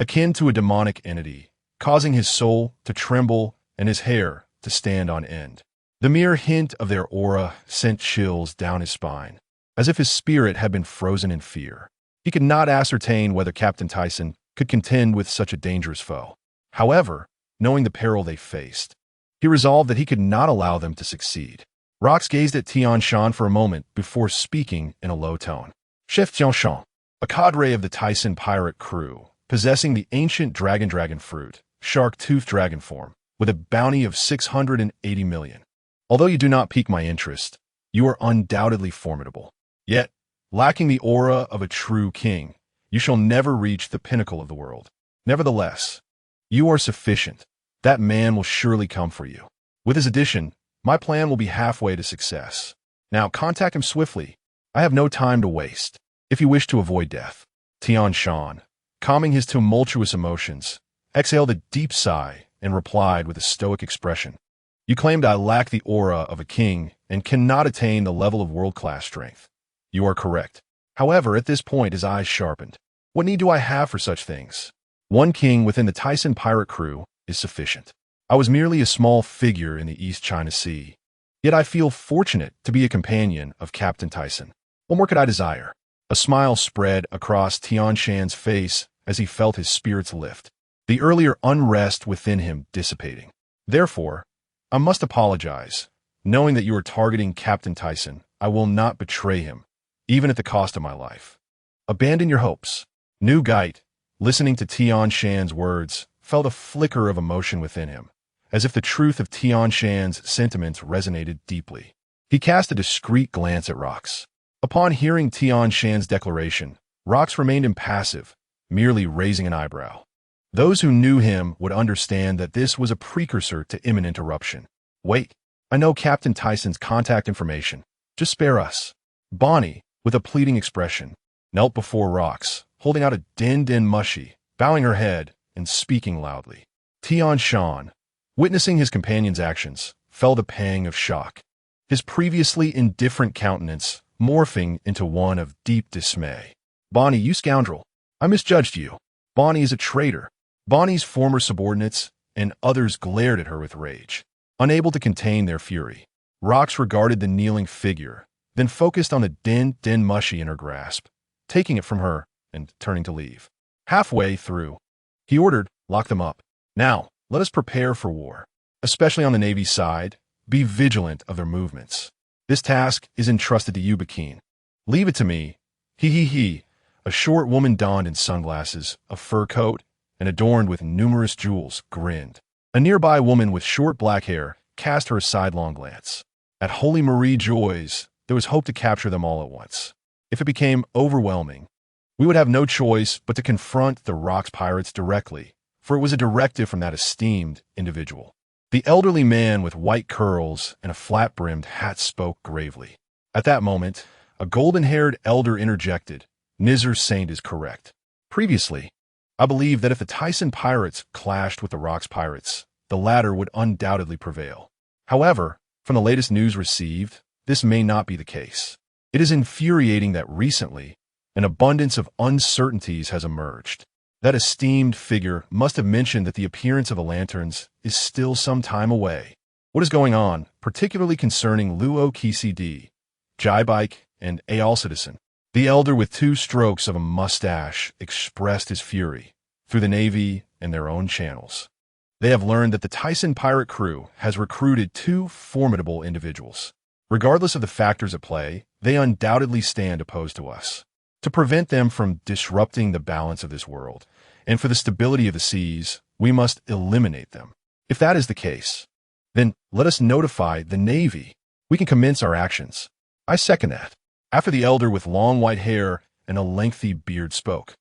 akin to a demonic entity, causing his soul to tremble and his hair to stand on end. The mere hint of their aura sent chills down his spine, as if his spirit had been frozen in fear. He could not ascertain whether Captain Tyson could contend with such a dangerous foe. However, knowing the peril they faced, he resolved that he could not allow them to succeed. Rocks gazed at Tian Shan for a moment before speaking in a low tone. "Chef Tian Shan, a cadre of the Tyson pirate crew, possessing the ancient dragon fruit, shark-toothed dragon form, with a bounty of 680 million. Although you do not pique my interest, you are undoubtedly formidable. Yet, lacking the aura of a true king, you shall never reach the pinnacle of the world. Nevertheless, you are sufficient. That man will surely come for you. With his addition, my plan will be halfway to success. Now contact him swiftly. I have no time to waste. If you wish to avoid death." Tian Shan, calming his tumultuous emotions, exhaled a deep sigh and replied with a stoic expression. "You claimed I lack the aura of a king and cannot attain the level of world-class strength. You are correct. However, at this point his eyes sharpened. What need do I have for such things? One king within the Tyson pirate crew is sufficient. I was merely a small figure in the East China Sea. Yet I feel fortunate to be a companion of Captain Tyson. What more could I desire?" A smile spread across Tian Shan's face as he felt his spirits lift, the earlier unrest within him dissipating. "Therefore, I must apologize. Knowing that you are targeting Captain Tyson, I will not betray him, even at the cost of my life. Abandon your hopes." New Gite, listening to Tian Shan's words, felt a flicker of emotion within him, as if the truth of Tian Shan's sentiments resonated deeply. He cast a discreet glance at Rocks. Upon hearing Tian Shan's declaration, Rocks remained impassive, merely raising an eyebrow. Those who knew him would understand that this was a precursor to imminent eruption. "Wait, I know Captain Tyson's contact information. Just spare us." Bonnie, with a pleading expression, knelt before Rocks, holding out a din mushy, bowing her head and speaking loudly. Tian Shan, witnessing his companion's actions, felt a pang of shock, his previously indifferent countenance morphing into one of deep dismay. "Bonnie, you scoundrel! I misjudged you. Bonnie is a traitor." Bonnie's former subordinates and others glared at her with rage, unable to contain their fury. Rocks regarded the kneeling figure, then focused on the din mushy in her grasp, taking it from her and turning to leave. Halfway through, he ordered, "Lock them up. Now, let us prepare for war. Especially on the Navy's side, be vigilant of their movements. This task is entrusted to you, Bakin. Leave it to me." He. A short woman donned in sunglasses, a fur coat, and adorned with numerous jewels, grinned. A nearby woman with short black hair cast her a sidelong glance. At Holy Marie Joy's, there was hope to capture them all at once. If it became overwhelming, we would have no choice but to confront the Rocks pirates directly, for it was a directive from that esteemed individual. The elderly man with white curls and a flat-brimmed hat spoke gravely. At that moment, a golden-haired elder interjected, "Nizar Saint is correct. Previously, I believe that if the Tyson pirates clashed with the Rocks pirates, the latter would undoubtedly prevail. However, from the latest news received, this may not be the case. It is infuriating that recently, an abundance of uncertainties has emerged. That esteemed figure must have mentioned that the appearance of the lanterns is still some time away. What is going on, particularly concerning Luo Kisidi, Jaibike, and Aal Citizen? The elder with 2 strokes of a mustache expressed his fury through the Navy and their own channels. They have learned that the Tyson pirate crew has recruited 2 formidable individuals. Regardless of the factors at play, they undoubtedly stand opposed to us. To prevent them from disrupting the balance of this world, and for the stability of the seas, we must eliminate them. If that is the case, then let us notify the Navy. We can commence our actions. I second that. After the elder with long white hair and a lengthy beard spoke,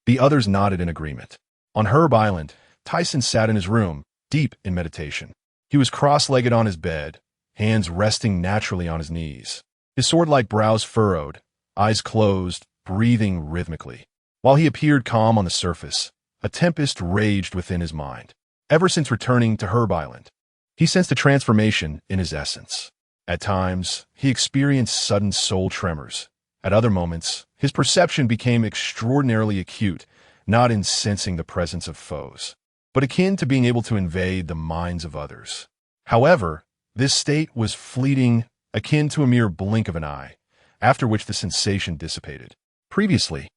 the others nodded in agreement. On Herb Island, Tyson sat in his room, deep in meditation. He was cross-legged on his bed, hands resting naturally on his knees. His sword-like brows furrowed, eyes closed, breathing rhythmically. While he appeared calm on the surface, a tempest raged within his mind. Ever since returning to Herb Island, he sensed a transformation in his essence. At times, he experienced sudden soul tremors. At other moments, his perception became extraordinarily acute, not in sensing the presence of foes, but akin to being able to invade the minds of others. However, this state was fleeting, akin to a mere blink of an eye, after which the sensation dissipated. Previously,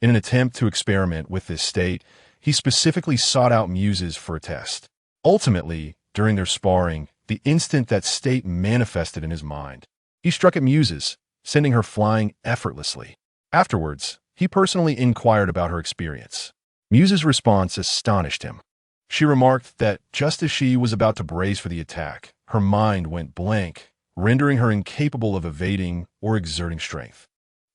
in an attempt to experiment with this state, he specifically sought out muses for a test. Ultimately, during their sparring, the instant that state manifested in his mind, he struck at Muses, sending her flying effortlessly. Afterwards, he personally inquired about her experience. Muses' response astonished him. She remarked that just as she was about to brace for the attack, her mind went blank, rendering her incapable of evading or exerting strength.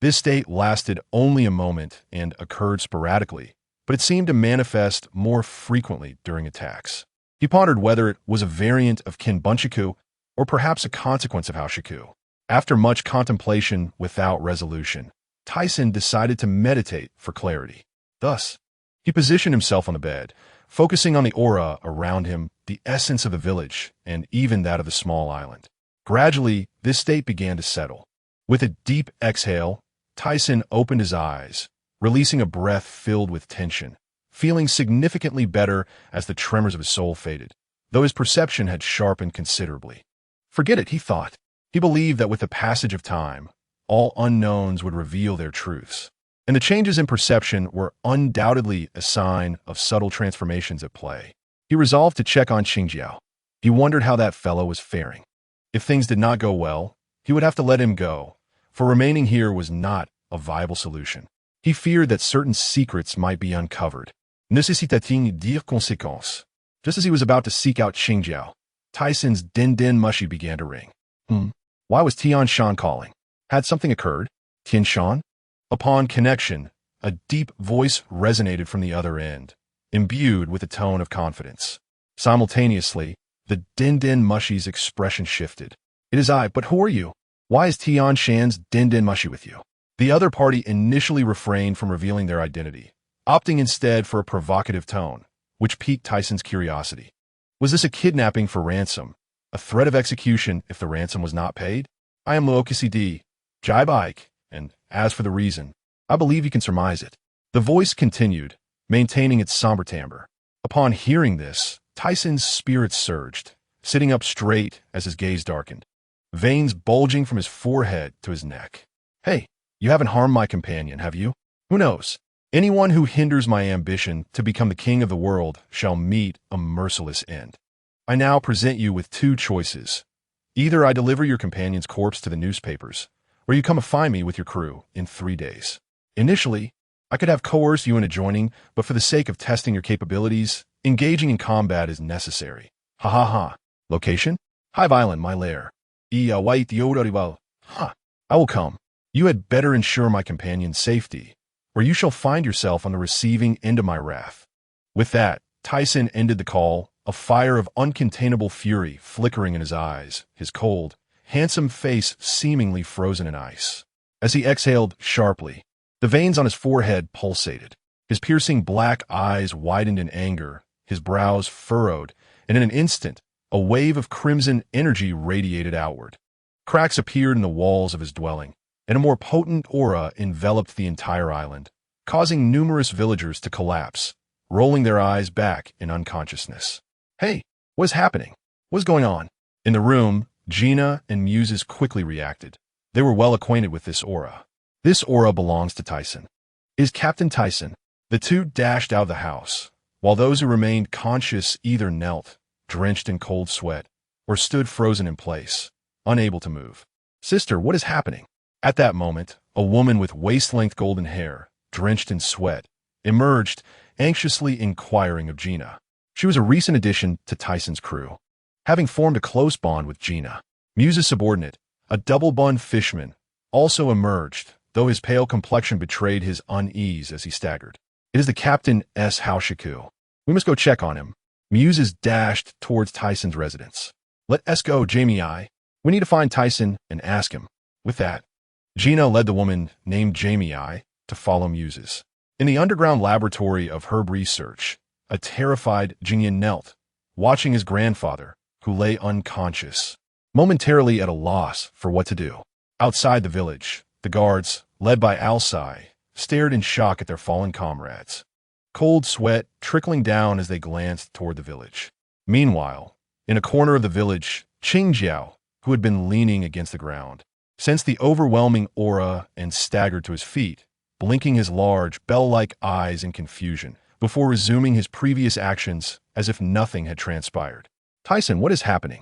This state lasted only a moment and occurred sporadically, but it seemed to manifest more frequently during attacks. He pondered whether it was a variant of Kinbunchaku or perhaps a consequence of Haoshiku. After much contemplation without resolution, Tyson decided to meditate for clarity. Thus, he positioned himself on the bed, focusing on the aura around him, the essence of the village, and even that of the small island. Gradually, this state began to settle. With a deep exhale, Tyson opened his eyes, releasing a breath filled with tension, feeling significantly better as the tremors of his soul faded, though his perception had sharpened considerably. Forget it, he thought. He believed that with the passage of time, all unknowns would reveal their truths, and the changes in perception were undoubtedly a sign of subtle transformations at play. He resolved to check on Xingjiao. He wondered how that fellow was faring. If things did not go well, he would have to let him go, for remaining here was not a viable solution. He feared that certain secrets might be uncovered. Necessita-t-il dire conséquence? Just as he was about to seek out Xingjiao, Tyson's din-din mushy began to ring. Why was Tian Shan calling? Had something occurred? Tian Shan? Upon connection, a deep voice resonated from the other end, imbued with a tone of confidence. Simultaneously, the din-din mushy's expression shifted. It is I, but who are you? Why is Tian Shan's din-din mushy with you? The other party initially refrained from revealing their identity, opting instead for a provocative tone, which piqued Tyson's curiosity. Was this a kidnapping for ransom? A threat of execution if the ransom was not paid? I am Luokisi D. Jaibike, and as for the reason, I believe you can surmise it. The voice continued, maintaining its somber timbre. Upon hearing this, Tyson's spirits surged, sitting up straight as his gaze darkened, veins bulging from his forehead to his neck. Hey, you haven't harmed my companion, have you? Who knows? Anyone who hinders my ambition to become the king of the world shall meet a merciless end. I now present you with 2 choices. Either I deliver your companion's corpse to the newspapers, or you come and find me with your crew in 3 days. Initially, I could have coerced you into joining, but for the sake of testing your capabilities, engaging in combat is necessary. Ha ha ha. Location? Hive Island, my lair. Ha. I will come. You had better ensure my companion's safety, or you shall find yourself on the receiving end of my wrath. With that, Tyson ended the call, a fire of uncontainable fury flickering in his eyes, his cold, handsome face seemingly frozen in ice. As he exhaled sharply, the veins on his forehead pulsated. His piercing black eyes widened in anger, his brows furrowed, and in an instant, a wave of crimson energy radiated outward. Cracks appeared in the walls of his dwelling, and a more potent aura enveloped the entire island, causing numerous villagers to collapse, rolling their eyes back in unconsciousness. Hey, what's happening? What's going on? In the room, Gina and Muses quickly reacted. They were well acquainted with this aura. This aura belongs to Tyson. Is Captain Tyson? The two dashed out of the house, while those who remained conscious either knelt, drenched in cold sweat, or stood frozen in place, unable to move. Sister, what is happening? At that moment, a woman with waist-length golden hair, drenched in sweat, emerged, anxiously inquiring of Gina. She was a recent addition to Tyson's crew, having formed a close bond with Gina. Muse's subordinate, a double-bun fishman, also emerged, though his pale complexion betrayed his unease as he staggered. It is the Captain S. Haoshiku. We must go check on him. Muses dashed towards Tyson's residence. Let us go, Jamie I. We need to find Tyson and ask him. With that, Gina led the woman named Jamie I to follow Muses. In the underground laboratory of herb research, a terrified Jingyan knelt, watching his grandfather, who lay unconscious, momentarily at a loss for what to do. Outside the village, the guards, led by Alsai, stared in shock at their fallen comrades, cold sweat trickling down as they glanced toward the village. Meanwhile, in a corner of the village, Qingjiao, who had been leaning against the ground, sensed the overwhelming aura and staggered to his feet, blinking his large, bell-like eyes in confusion, before resuming his previous actions as if nothing had transpired. Tyson, what is happening?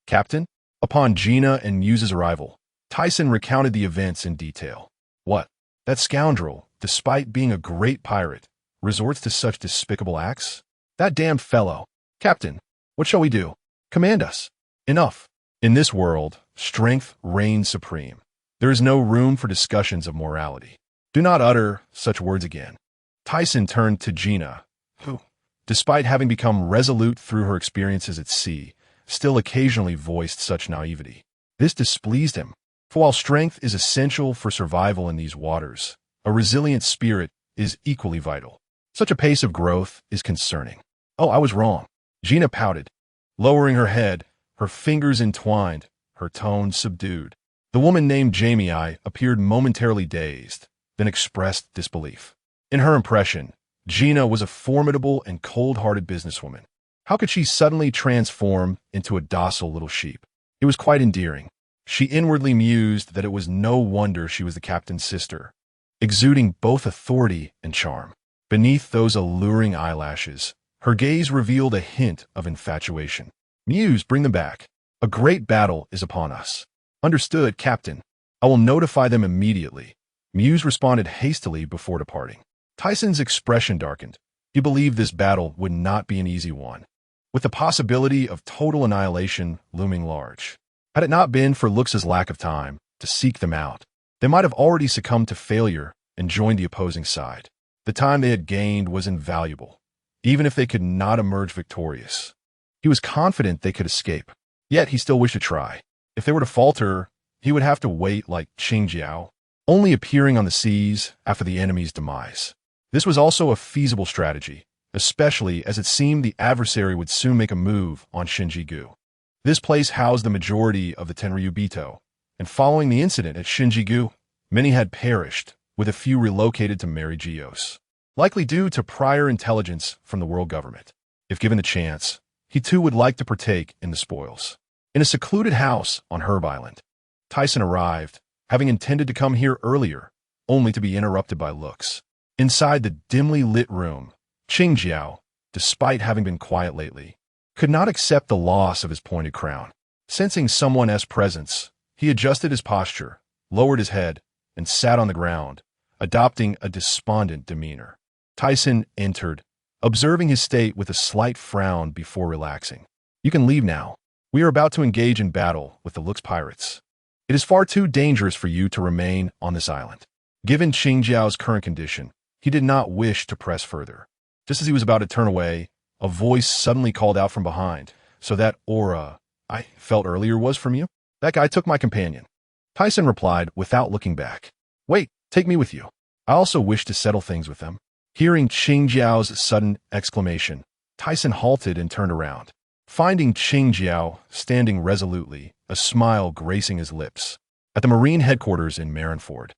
Captain? Upon Gina and Muse's arrival, Tyson recounted the events in detail. What? That scoundrel, despite being a great pirate, resorts to such despicable acts? That damned fellow. Captain, what shall we do? Command us. Enough. In this world, strength reigns supreme. There is no room for discussions of morality. Do not utter such words again. Tyson turned to Gina, who, despite having become resolute through her experiences at sea, still occasionally voiced such naivety. This displeased him, for while strength is essential for survival in these waters, a resilient spirit is equally vital. Such a pace of growth is concerning. Oh, I was wrong. Gina pouted, lowering her head, her fingers entwined, her tone subdued. The woman named Jamie I appeared momentarily dazed, then expressed disbelief. In her impression, Gina was a formidable and cold-hearted businesswoman. How could she suddenly transform into a docile little sheep? It was quite endearing. She inwardly mused that it was no wonder she was the captain's sister, exuding both authority and charm. Beneath those alluring eyelashes, her gaze revealed a hint of infatuation. Muse, bring them back. A great battle is upon us. Understood, Captain. I will notify them immediately. Muse responded hastily before departing. Tyson's expression darkened. He believed this battle would not be an easy one, with the possibility of total annihilation looming large. Had it not been for Lux's lack of time to seek them out, they might have already succumbed to failure and joined the opposing side. The time they had gained was invaluable, even if they could not emerge victorious. He was confident they could escape, yet he still wished to try. If they were to falter, he would have to wait like Qingjiao, only appearing on the seas after the enemy's demise. This was also a feasible strategy, especially as it seemed the adversary would soon make a move on Shinjigu. This place housed the majority of the Tenryubito, and following the incident at Shinjigu, many had perished, with a few relocated to Marigios, likely due to prior intelligence from the world government. If given the chance, he too would like to partake in the spoils. In a secluded house on Herb Island, Tyson arrived, having intended to come here earlier, only to be interrupted by Lux. Inside the dimly lit room, Qingjiao, despite having been quiet lately, could not accept the loss of his pointed crown. Sensing someone's presence, he adjusted his posture, lowered his head, and sat on the ground, adopting a despondent demeanor. Tyson entered, observing his state with a slight frown before relaxing. You can leave now. We are about to engage in battle with the Lux pirates. It is far too dangerous for you to remain on this island. Given Qingjiao's current condition, he did not wish to press further. Just as he was about to turn away, a voice suddenly called out from behind. So that aura I felt earlier was from you? That guy took my companion. Tyson replied without looking back. Wait, take me with you. I also wish to settle things with them. Hearing Qingjiao's sudden exclamation, Tyson halted and turned around, finding Qingjiao standing resolutely, a smile gracing his lips. At the Marine headquarters in Marineford,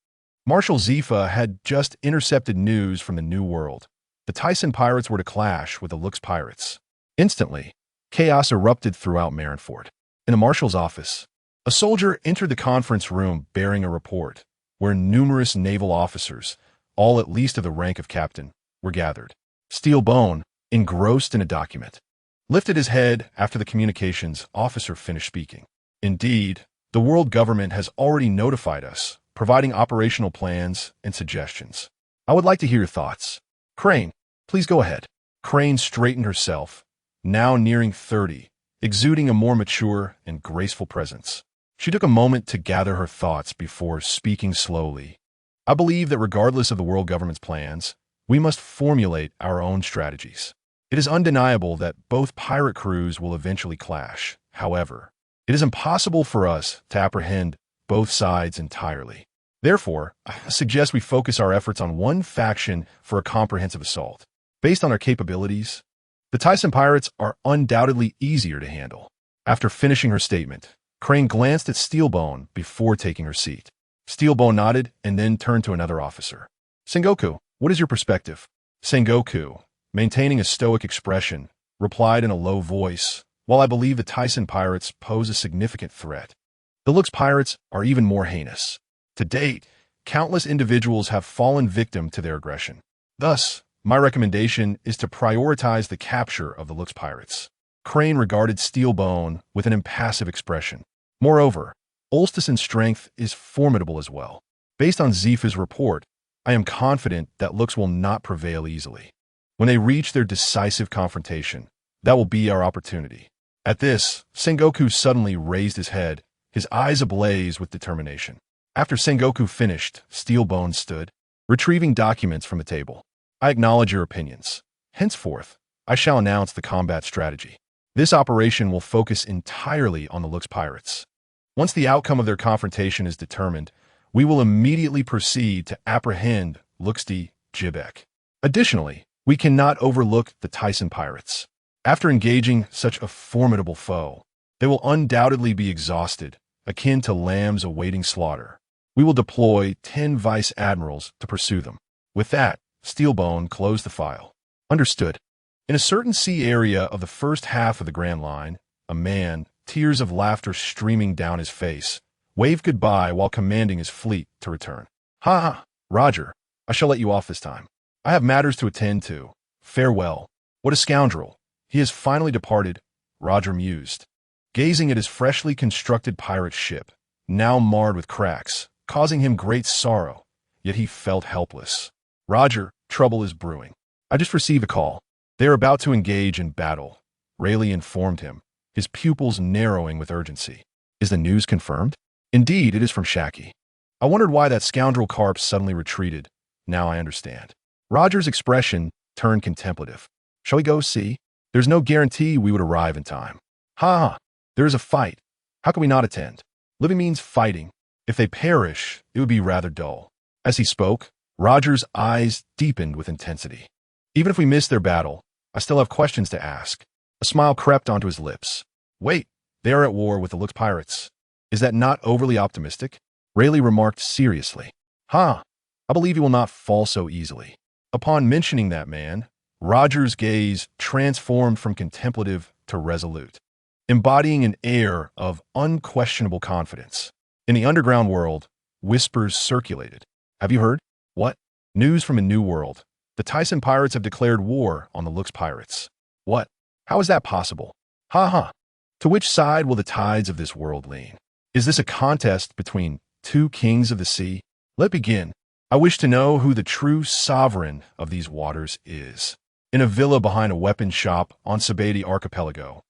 Marshal Zifa had just intercepted news from the New World. The Tyson pirates were to clash with the Lux pirates. Instantly, chaos erupted throughout Marineford. In the marshal's office, a soldier entered the conference room bearing a report, where numerous naval officers, all at least of the rank of captain, were gathered. Steelbone, engrossed in a document, lifted his head after the communications officer finished speaking. Indeed, the world government has already notified us, providing operational plans and suggestions. I would like to hear your thoughts. Crane, please go ahead. Crane straightened herself, now nearing 30, exuding a more mature and graceful presence. She took a moment to gather her thoughts before speaking slowly. I believe that regardless of the world government's plans, we must formulate our own strategies. It is undeniable that both pirate crews will eventually clash. However, it is impossible for us to apprehend both sides entirely. Therefore, I suggest we focus our efforts on one faction for a comprehensive assault. Based on our capabilities, the Tyson pirates are undoubtedly easier to handle. After finishing her statement, Crane glanced at Steelbone before taking her seat. Steelbone nodded and then turned to another officer. Sengoku, what is your perspective? Sengoku, maintaining a stoic expression, replied in a low voice, while I believe the Tyson pirates pose a significant threat, the Lux pirates are even more heinous. To date, countless individuals have fallen victim to their aggression. Thus, my recommendation is to prioritize the capture of the Lux pirates. Crane regarded Steelbone with an impassive expression. Moreover, Ulstison's strength is formidable as well. Based on Zifa's report, I am confident that Lux will not prevail easily. When they reach their decisive confrontation, that will be our opportunity. At this, Sengoku suddenly raised his head, his eyes ablaze with determination. After Sengoku finished, Steelbone stood, retrieving documents from the table. I acknowledge your opinions. Henceforth, I shall announce the combat strategy. This operation will focus entirely on the Lux pirates. Once the outcome of their confrontation is determined, we will immediately proceed to apprehend Luxti Jibek. Additionally, we cannot overlook the Tyson pirates. After engaging such a formidable foe, they will undoubtedly be exhausted, akin to lambs awaiting slaughter. We will deploy 10 vice admirals to pursue them. With that, Steelbone closed the file. Understood. In a certain sea area of the first half of the Grand Line, a man, tears of laughter streaming down his face, waved goodbye while commanding his fleet to return. Ha ha, Roger, I shall let you off this time. I have matters to attend to. Farewell. What a scoundrel. He has finally departed, Roger mused, gazing at his freshly constructed pirate ship, now marred with cracks, causing him great sorrow, yet he felt helpless. Roger, trouble is brewing. I just received a call. They are about to engage in battle, Rayleigh informed him, his pupils narrowing with urgency. Is the news confirmed? Indeed, it is from Haki. I wondered why that scoundrel Carp suddenly retreated. Now I understand. Roger's expression turned contemplative. Shall we go see? There's no guarantee we would arrive in time. Ha ha, there is a fight. How can we not attend? Living means fighting. If they perish, it would be rather dull. As he spoke, Roger's eyes deepened with intensity. Even if we miss their battle, I still have questions to ask. A smile crept onto his lips. Wait, they are at war with the Lux pirates. Is that not overly optimistic? Rayleigh remarked seriously. Ha, I believe he will not fall so easily. Upon mentioning that man, Roger's gaze transformed from contemplative to resolute, embodying an air of unquestionable confidence. In the underground world, whispers circulated. Have you heard? What? News from a new world. The Tyson pirates have declared war on the Lux pirates. What? How is that possible? Ha ha. To which side will the tides of this world lean? Is this a contest between two kings of the sea? Let begin. I wish to know who the true sovereign of these waters is. In a villa behind a weapons shop on Sabedi Archipelago,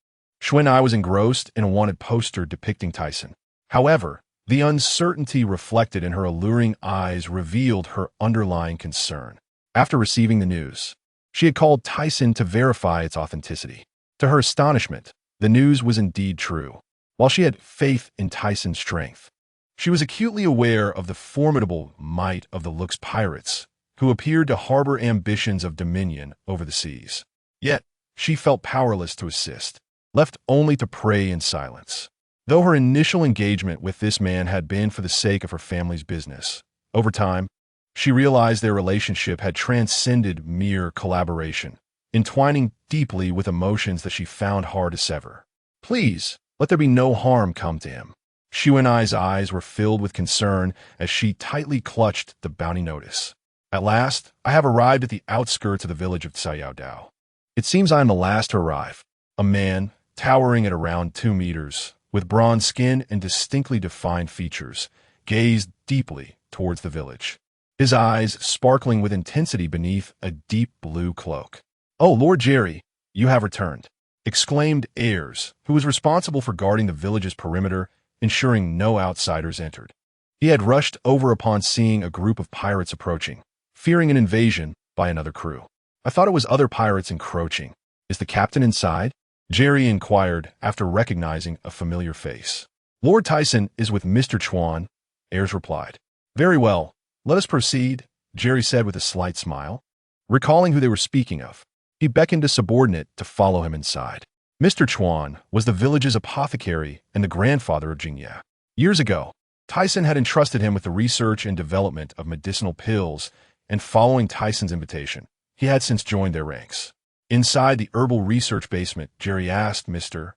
Xuan was engrossed in a wanted poster depicting Tyson. However, the uncertainty reflected in her alluring eyes revealed her underlying concern. After receiving the news, she had called Tyson to verify its authenticity. To her astonishment, the news was indeed true. While she had faith in Tyson's strength, she was acutely aware of the formidable might of the Lux pirates, who appeared to harbor ambitions of dominion over the seas. Yet, she felt powerless to assist, left only to pray in silence. Though her initial engagement with this man had been for the sake of her family's business, over time, she realized their relationship had transcended mere collaboration, entwining deeply with emotions that she found hard to sever. "Please, let there be no harm come to him." Xuanai's eyes were filled with concern as she tightly clutched the bounty notice. "At last, I have arrived at the outskirts of the village of Dao. It seems I am the last to arrive." A man, towering at around 2 meters, with bronze skin and distinctly defined features, gazed deeply towards the village, his eyes sparkling with intensity beneath a deep blue cloak. "Oh, Lord Jerry, you have returned," exclaimed Ayers, who was responsible for guarding the village's perimeter, ensuring no outsiders entered. He had rushed over upon seeing a group of pirates approaching, fearing an invasion by another crew. "I thought it was other pirates encroaching. Is the captain inside?" Jerry inquired after recognizing a familiar face. "Lord Tyson is with Mr. Chuan," Ayers replied. "Very well, let us proceed," Jerry said with a slight smile. Recalling who they were speaking of, he beckoned a subordinate to follow him inside. Mr. Chuan was the village's apothecary and the grandfather of Jingya. Years ago, Tyson had entrusted him with the research and development of medicinal pills, and following Tyson's invitation, he had since joined their ranks. Inside the herbal research basement, Jerry asked Mr.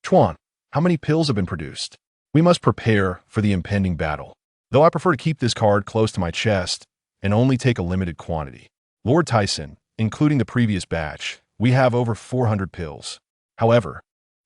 Chuan, "How many pills have been produced? We must prepare for the impending battle, though I prefer to keep this card close to my chest and only take a limited quantity." "Lord Tyson, including the previous batch, we have over 400 pills. However,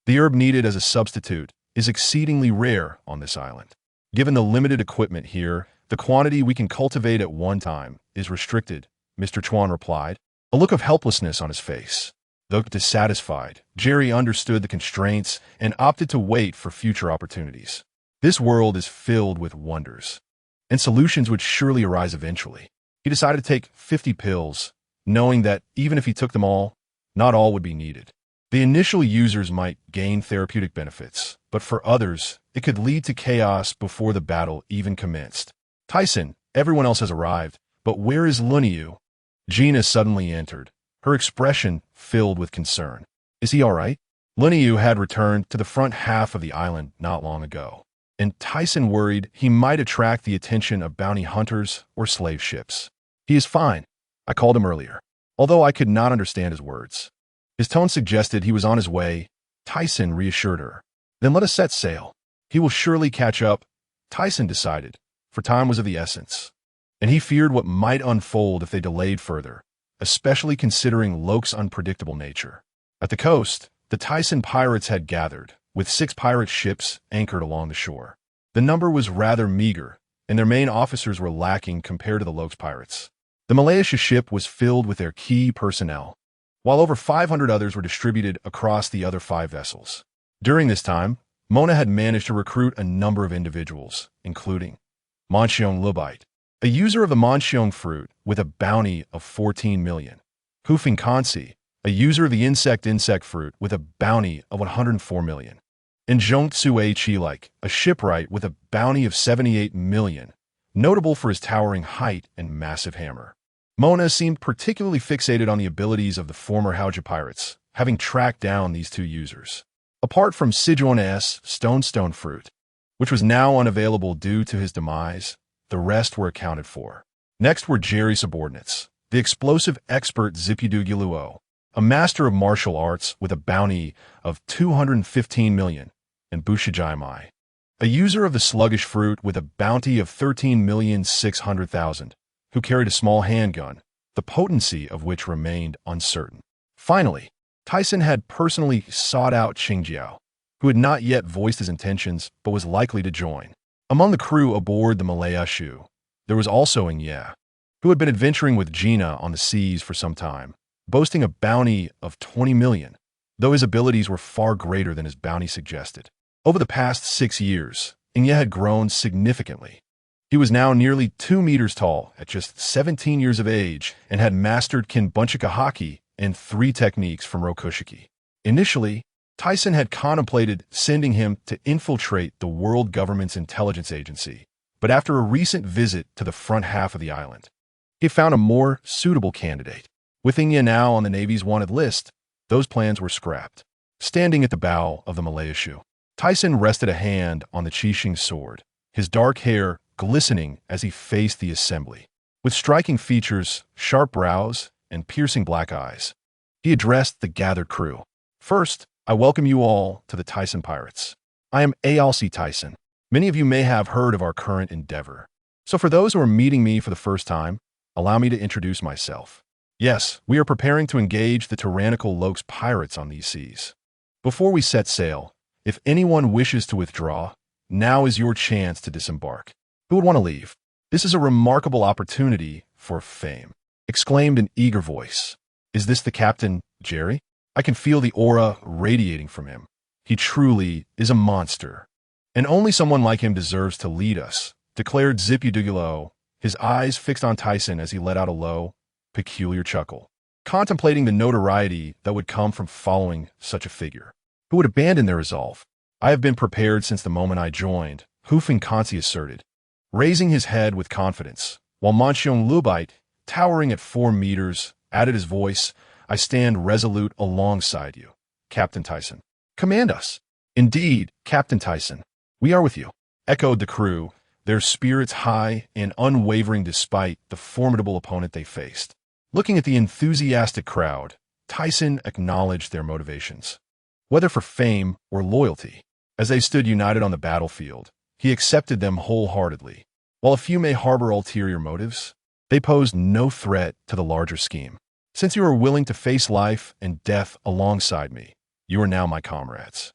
the herb needed as a substitute is exceedingly rare on this island. Given the limited equipment here, the quantity we can cultivate at one time is restricted," Mr. Chuan replied, a look of helplessness on his face. Though dissatisfied, Jerry understood the constraints and opted to wait for future opportunities. This world is filled with wonders, and solutions would surely arise eventually. He decided to take 50 pills, knowing that even if he took them all, not all would be needed. The initial users might gain therapeutic benefits, but for others, it could lead to chaos before the battle even commenced. "Tyson, everyone else has arrived, but where is Lunyu?" Gina suddenly entered, her expression filled with concern. "Is he all right?" Lunyu had returned to the front half of the island not long ago, and Tyson worried he might attract the attention of bounty hunters or slave ships. "He is fine. I called him earlier, although I could not understand his words." His tone suggested he was on his way. Tyson reassured her. "Then let us set sail. He will surely catch up," Tyson decided, for time was of the essence, and he feared what might unfold if they delayed further, especially considering Loke's unpredictable nature. At the coast, the Tyson pirates had gathered, with 6 pirate ships anchored along the shore. The number was rather meager, and their main officers were lacking compared to the Loke's pirates. The Malaysia ship was filled with their key personnel, while over 500 others were distributed across the other 5 vessels. During this time, Mona had managed to recruit a number of individuals, including Moncheong Lubite, a user of the Moncheong fruit with a bounty of 14 million, Hufing Kansi, a user of the insect fruit with a bounty of 104 million, and Zhong Tsue Chilike, a shipwright with a bounty of 78 million, notable for his towering height and massive hammer. Mona seemed particularly fixated on the abilities of the former Hauja pirates, having tracked down these 2 users. Apart from Sijuan's stone fruit, which was now unavailable due to his demise, the rest were accounted for. Next were Jerry's subordinates, the explosive expert Zipidu Giluo, a master of martial arts with a bounty of 215 million, and Bushijai Mai, a user of the sluggish fruit with a bounty of 13,600,000, who carried a small handgun, the potency of which remained uncertain. Finally, Tyson had personally sought out Qingjiao, who had not yet voiced his intentions but was likely to join. Among the crew aboard the Malaya Shu, there was also Ingye, who had been adventuring with Gina on the seas for some time, boasting a bounty of 20 million, though his abilities were far greater than his bounty suggested. Over the past 6 years, Ingye had grown significantly. He was now nearly 2 meters tall at just 17 years of age and had mastered Kinbunchika Haki and 3 techniques from Rokushiki. Initially, Tyson had contemplated sending him to infiltrate the world government's intelligence agency, but after a recent visit to the front half of the island, He found a more suitable candidate. With India now on the Navy's wanted list, those plans were scrapped. Standing at the bow of the Malaysia, Tyson rested a hand on the Qixing sword, his dark hair glistening as he faced the assembly. With striking features, sharp brows, and piercing black eyes, he addressed the gathered crew. First, I welcome you all to the Tyson Pirates. I am ALC Tyson. Many of you may have heard of our current endeavor. So for those who are meeting me for the first time, allow me to introduce myself. Yes, we are preparing to engage the tyrannical Lok's pirates on these seas. Before we set sail, if anyone wishes to withdraw, now is your chance to disembark. Who would want to leave? This is a remarkable opportunity for fame, exclaimed an eager voice. Is this the Captain, Jerry? I can feel the aura radiating from him. He truly is a monster. And only someone like him deserves to lead us, declared Zipudugilo, his eyes fixed on Tyson as he let out a low, peculiar chuckle, contemplating the notoriety that would come from following such a figure. Who would abandon their resolve? I have been prepared since the moment I joined, Hufingkansi asserted, raising his head with confidence, while Mancheong Lubite, towering at 4 meters, added his voice, I stand resolute alongside you, Captain Tyson. Command us. Indeed, Captain Tyson, we are with you, echoed the crew, their spirits high and unwavering despite the formidable opponent they faced. Looking at the enthusiastic crowd, Tyson acknowledged their motivations. Whether for fame or loyalty, as they stood united on the battlefield, he accepted them wholeheartedly. While a few may harbor ulterior motives, they posed no threat to the larger scheme. Since you are willing to face life and death alongside me, you are now my comrades.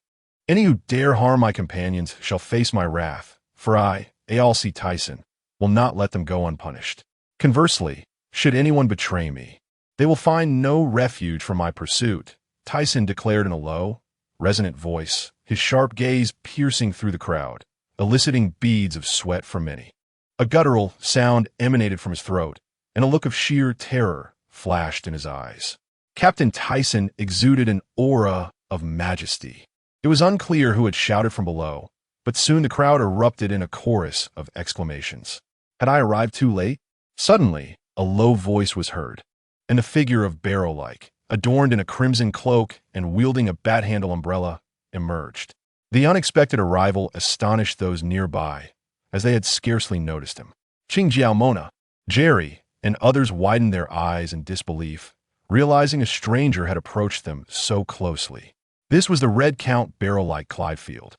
Any who dare harm my companions shall face my wrath, for I, ALC Tyson, will not let them go unpunished. Conversely, should anyone betray me, they will find no refuge from my pursuit, Tyson declared in a low, resonant voice, his sharp gaze piercing through the crowd, eliciting beads of sweat from many. A guttural sound emanated from his throat, and a look of sheer terror flashed in his eyes. Captain Tyson exuded an aura of majesty. It was unclear who had shouted from below, but soon the crowd erupted in a chorus of exclamations. Had I arrived too late? Suddenly, a low voice was heard, and the figure of Barrow-like, adorned in a crimson cloak and wielding a bat-handle umbrella, emerged. The unexpected arrival astonished those nearby, as they had scarcely noticed him. Qingjiao Mona, Jerry, and others widened their eyes in disbelief, realizing a stranger had approached them so closely. This was the Red Count Barrow-like Clydefield,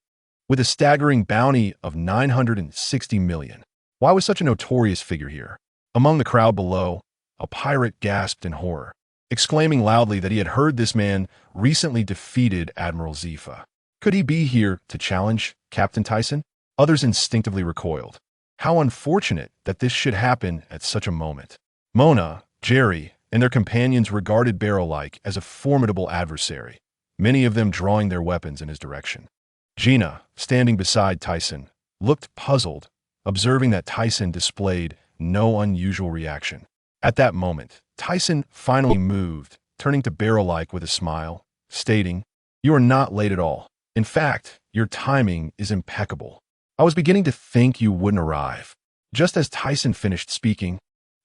with a staggering bounty of 960 million. Why was such a notorious figure here? Among the crowd below, a pirate gasped in horror, exclaiming loudly that he had heard this man recently defeated Admiral Zifa. Could he be here to challenge Captain Tyson? Others instinctively recoiled. How unfortunate that this should happen at such a moment. Mona, Jerry, and their companions regarded Barrow-like as a formidable adversary, many of them drawing their weapons in his direction. Gina, standing beside Tyson, looked puzzled, observing that Tyson displayed no unusual reaction. At that moment, Tyson finally moved, turning to Barrow-like with a smile, stating, "You are not late at all. In fact, your timing is impeccable. I was beginning to think you wouldn't arrive." Just as Tyson finished speaking,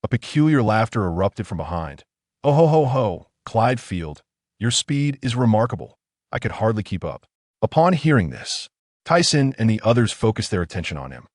a peculiar laughter erupted from behind. "Oh ho ho ho, Clydefield, your speed is remarkable. I could hardly keep up." Upon hearing this, Tyson and the others focused their attention on him.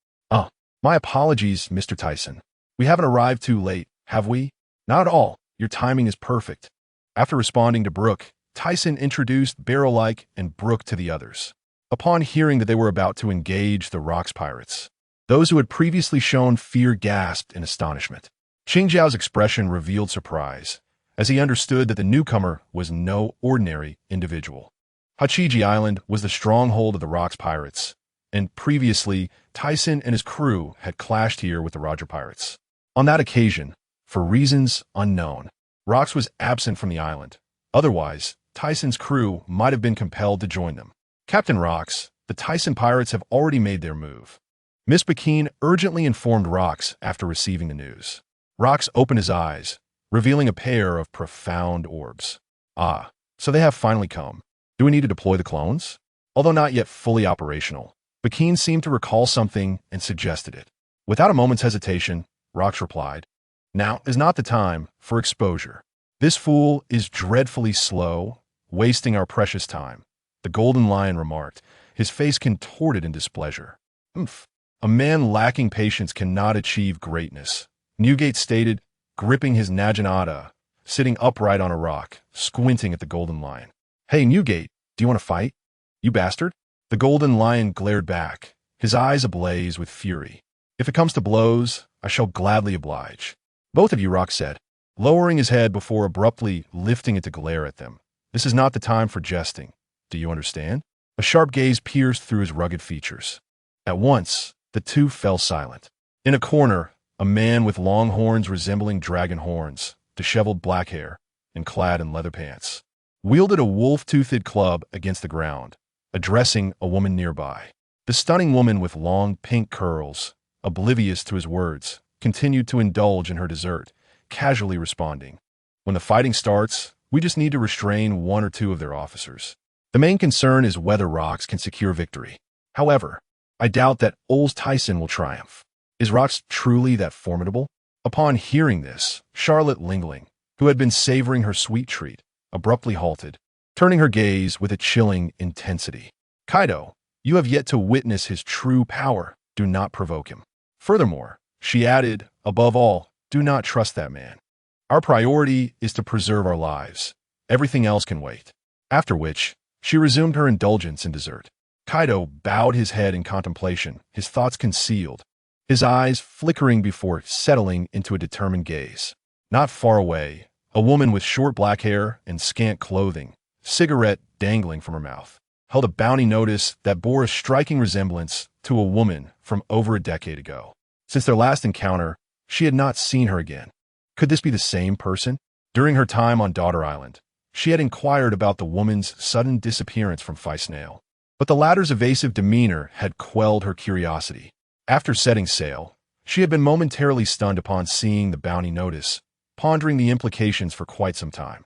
My apologies, Mr. Tyson. We haven't arrived too late, have we?" "Not at all. Your timing is perfect." After responding to Brooke, Tyson introduced Barrow-like and Brooke to the others. Upon hearing that they were about to engage the Rocks pirates, those who had previously shown fear gasped in astonishment. Qingjiao's expression revealed surprise, as he understood that the newcomer was no ordinary individual. Hachiji Island was the stronghold of the Rocks pirates, and previously, Tyson and his crew had clashed here with the Roger pirates. On that occasion, for reasons unknown, Rocks was absent from the island. Otherwise, Tyson's crew might have been compelled to join them. "Captain Rocks, the Tyson pirates have already made their move." Miss Bakeen urgently informed Rocks after receiving the news. Rocks opened his eyes, revealing a pair of profound orbs. "Ah, so they have finally come. Do we need to deploy the clones?" Although not yet fully operational, Bakeen seemed to recall something and suggested it. Without a moment's hesitation, Rocks replied, Now is not the time for exposure. This fool is dreadfully slow, wasting our precious time, the Golden Lion remarked, his face contorted in displeasure. Oomph. A man lacking patience cannot achieve greatness, Newgate stated, gripping his naginata, sitting upright on a rock, squinting at the Golden Lion. Hey, Newgate, do you want to fight? You bastard? The Golden Lion glared back, his eyes ablaze with fury. If it comes to blows, I shall gladly oblige. Both of you, Rock said, lowering his head before abruptly lifting it to glare at them. This is not the time for jesting. Do you understand? A sharp gaze pierced through his rugged features. At once, the two fell silent. In a corner, a man with long horns resembling dragon horns, disheveled black hair, and clad in leather pants, wielded a wolf-toothed club against the ground, addressing a woman nearby. The stunning woman with long pink curls, oblivious to his words, continued to indulge in her dessert, casually responding, "When the fighting starts, we just need to restrain one or two of their officers. The main concern is whether Rox can secure victory. However, I doubt that Oles Tyson will triumph. Is Rox truly that formidable?" Upon hearing this, Charlotte Lingling, who had been savoring her sweet treat, abruptly halted, turning her gaze with a chilling intensity. "Kaido, you have yet to witness his true power. Do not provoke him. Furthermore," she added, "above all, do not trust that man. Our priority is to preserve our lives. Everything else can wait." After which, she resumed her indulgence in dessert. Kaido bowed his head in contemplation, his thoughts concealed, his eyes flickering before settling into a determined gaze. Not far away, a woman with short black hair and scant clothing, cigarette dangling from her mouth, held a bounty notice that bore a striking resemblance to a woman from over a decade ago. Since their last encounter, she had not seen her again. Could this be the same person? During her time on Daughter Island, she had inquired about the woman's sudden disappearance from Feisnail, but the latter's evasive demeanor had quelled her curiosity. After setting sail, she had been momentarily stunned upon seeing the bounty notice, pondering the implications for quite some time.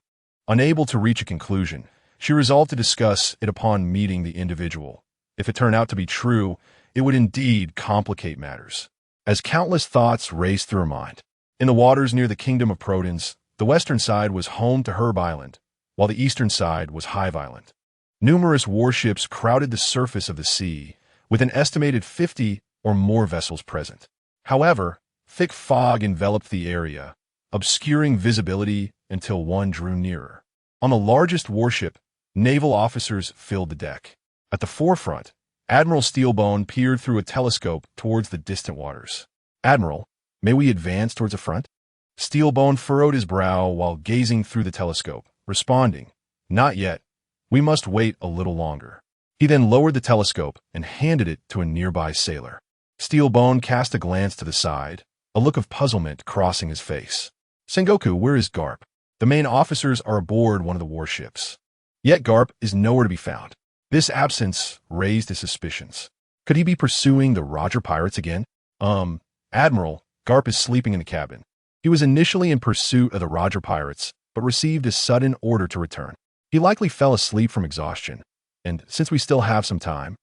Unable to reach a conclusion, she resolved to discuss it upon meeting the individual. If it turned out to be true, it would indeed complicate matters. As countless thoughts raced through her mind. In the waters near the Kingdom of Protons, the western side was home to Herb Island, while the eastern side was Hive Island. Numerous warships crowded the surface of the sea, with an estimated 50 or more vessels present. However, thick fog enveloped the area, obscuring visibility until one drew nearer. On the largest warship, naval officers filled the deck. At the forefront, Admiral Steelbone peered through a telescope towards the distant waters. "Admiral, may we advance towards the front?" Steelbone furrowed his brow while gazing through the telescope, responding, "Not yet. We must wait a little longer." He then lowered the telescope and handed it to a nearby sailor. Steelbone cast a glance to the side, a look of puzzlement crossing his face. "Sengoku, where is Garp? The main officers are aboard one of the warships. Yet Garp is nowhere to be found." This absence raised his suspicions. Could he be pursuing the Roger pirates again? Admiral, Garp is sleeping in the cabin. He was initially in pursuit of the Roger pirates, but received a sudden order to return. He likely fell asleep from exhaustion, and since we still have some time,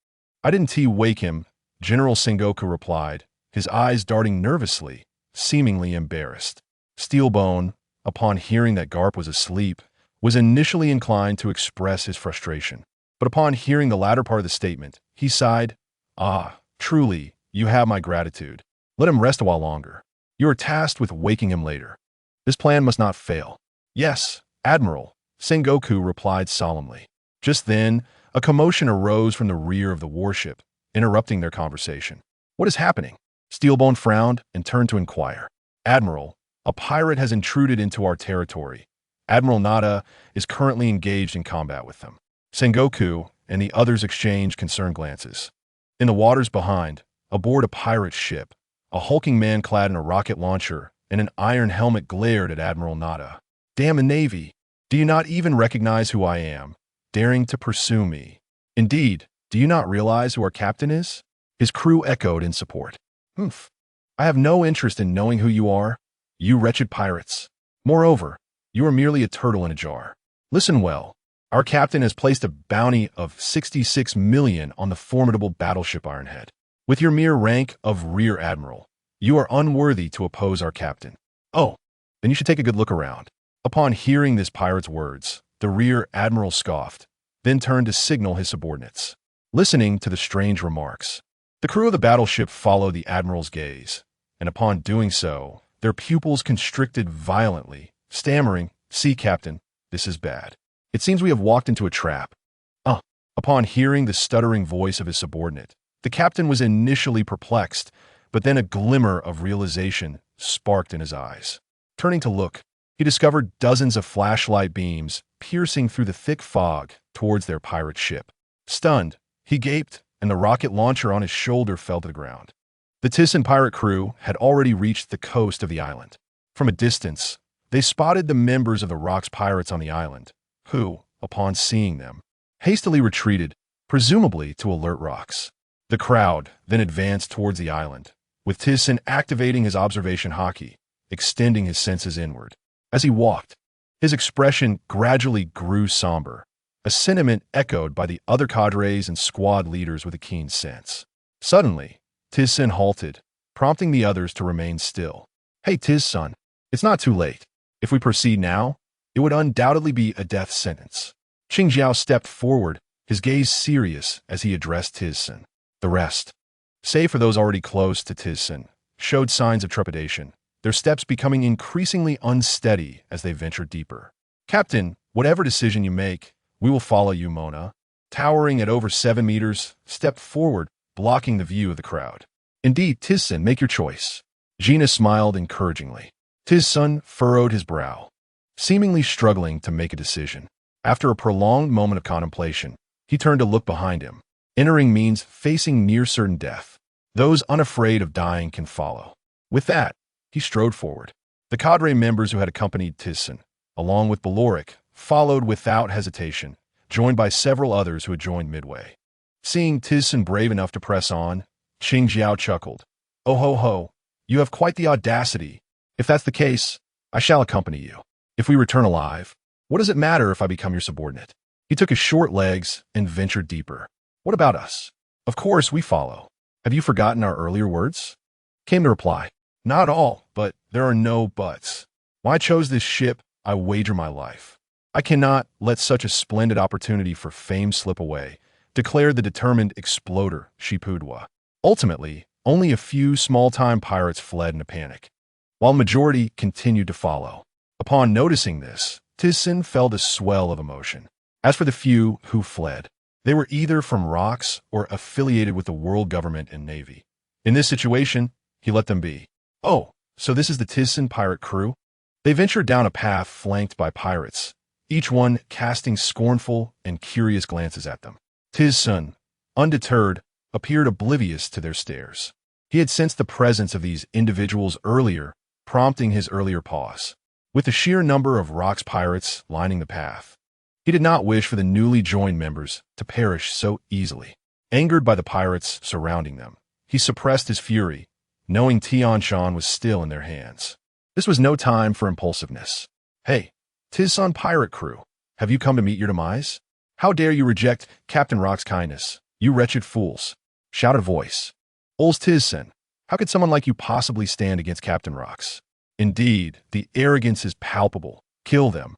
I didn't wake him, General Sengoku replied, his eyes darting nervously, seemingly embarrassed. Steelbone, upon hearing that Garp was asleep, was initially inclined to express his frustration. But upon hearing the latter part of the statement, he sighed, "Ah, truly, you have my gratitude. Let him rest a while longer. You are tasked with waking him later. This plan must not fail." "Yes, Admiral," Sengoku replied solemnly. Just then, a commotion arose from the rear of the warship, interrupting their conversation. "What is happening?" Steelbone frowned and turned to inquire. "Admiral, a pirate has intruded into our territory. Admiral Nada is currently engaged in combat with them." Sengoku and the others exchanged concerned glances. In the waters behind, aboard a pirate ship, a hulking man clad in a rocket launcher and an iron helmet glared at Admiral Nada. "Damn the Navy! Do you not even recognize who I am, daring to pursue me? Indeed, do you not realize who our captain is?" His crew echoed in support. "Humph. I have no interest in knowing who you are, you wretched pirates. Moreover, you are merely a turtle in a jar. Listen well. Our captain has placed a bounty of 66 million on the formidable battleship Ironhead. With your mere rank of Rear Admiral, you are unworthy to oppose our captain. Oh, then you should take a good look around. Upon hearing this pirate's words, the rear admiral scoffed, then turned to signal his subordinates. Listening to the strange remarks, the crew of the battleship followed the admiral's gaze, and upon doing so, their pupils constricted violently, stammering, "See, Captain, this is bad. It seems we have walked into a trap." Upon hearing the stuttering voice of his subordinate, the captain was initially perplexed, but then a glimmer of realization sparked in his eyes. Turning to look, he discovered dozens of flashlight beams piercing through the thick fog towards their pirate ship. Stunned, he gaped, and the rocket launcher on his shoulder fell to the ground. The Tissen pirate crew had already reached the coast of the island. From a distance, they spotted the members of the Rock's pirates on the island, who, upon seeing them, hastily retreated, presumably to alert Rocks. The crowd then advanced towards the island, with Tissen activating his observation Haki, extending his senses inward. As he walked, his expression gradually grew somber, a sentiment echoed by the other cadres and squad leaders with a keen sense. Suddenly, Tissen halted, prompting the others to remain still. "Hey, son, it's not too late. If we proceed now, it would undoubtedly be a death sentence." Qingjiao stepped forward, his gaze serious as he addressed Tissen. The rest, save for those already close to Tissen, showed signs of trepidation, their steps becoming increasingly unsteady as they ventured deeper. "Captain, whatever decision you make, we will follow you," Mona, towering at over 7 meters, stepped forward, blocking the view of the crowd. "Indeed, Tissen, make your choice." Gina smiled encouragingly. Tissen furrowed his brow, seemingly struggling to make a decision. After a prolonged moment of contemplation, he turned to look behind him. Entering means facing near certain death. Those unafraid of dying can follow. With that, he strode forward. The cadre members who had accompanied Tissen, along with Beloric, followed without hesitation, joined by several others who had joined midway. Seeing Tissen brave enough to press on, Qingjiao chuckled. "Oh ho ho, you have quite the audacity. If that's the case, I shall accompany you. If we return alive, what does it matter if I become your subordinate?" He took his short legs and ventured deeper. "What about us? Of course we follow. Have you forgotten our earlier words?" Came the reply. "Not all, but there are no buts. When I chose this ship, I wager my life. I cannot let such a splendid opportunity for fame slip away," declared the determined exploder, Shipudwa. Ultimately, only a few small-time pirates fled in a panic, while the majority continued to follow. Upon noticing this, Tissen felt a swell of emotion. As for the few who fled, they were either from Rocks or affiliated with the world government and navy. In this situation, he let them be. "Oh, so this is the Tissen pirate crew?" They ventured down a path flanked by pirates, each one casting scornful and curious glances at them. Tissen, undeterred, appeared oblivious to their stares. He had sensed the presence of these individuals earlier, prompting his earlier pause. With the sheer number of Rock's pirates lining the path, he did not wish for the newly joined members to perish so easily. Angered by the pirates surrounding them, he suppressed his fury, knowing Tianshan was still in their hands. This was no time for impulsiveness. "Hey, Tissen pirate crew, have you come to meet your demise? How dare you reject Captain Rock's kindness, you wretched fools?" shouted a voice. "Ols Tissen, how could someone like you possibly stand against Captain Rock's? Indeed, the arrogance is palpable. Kill them."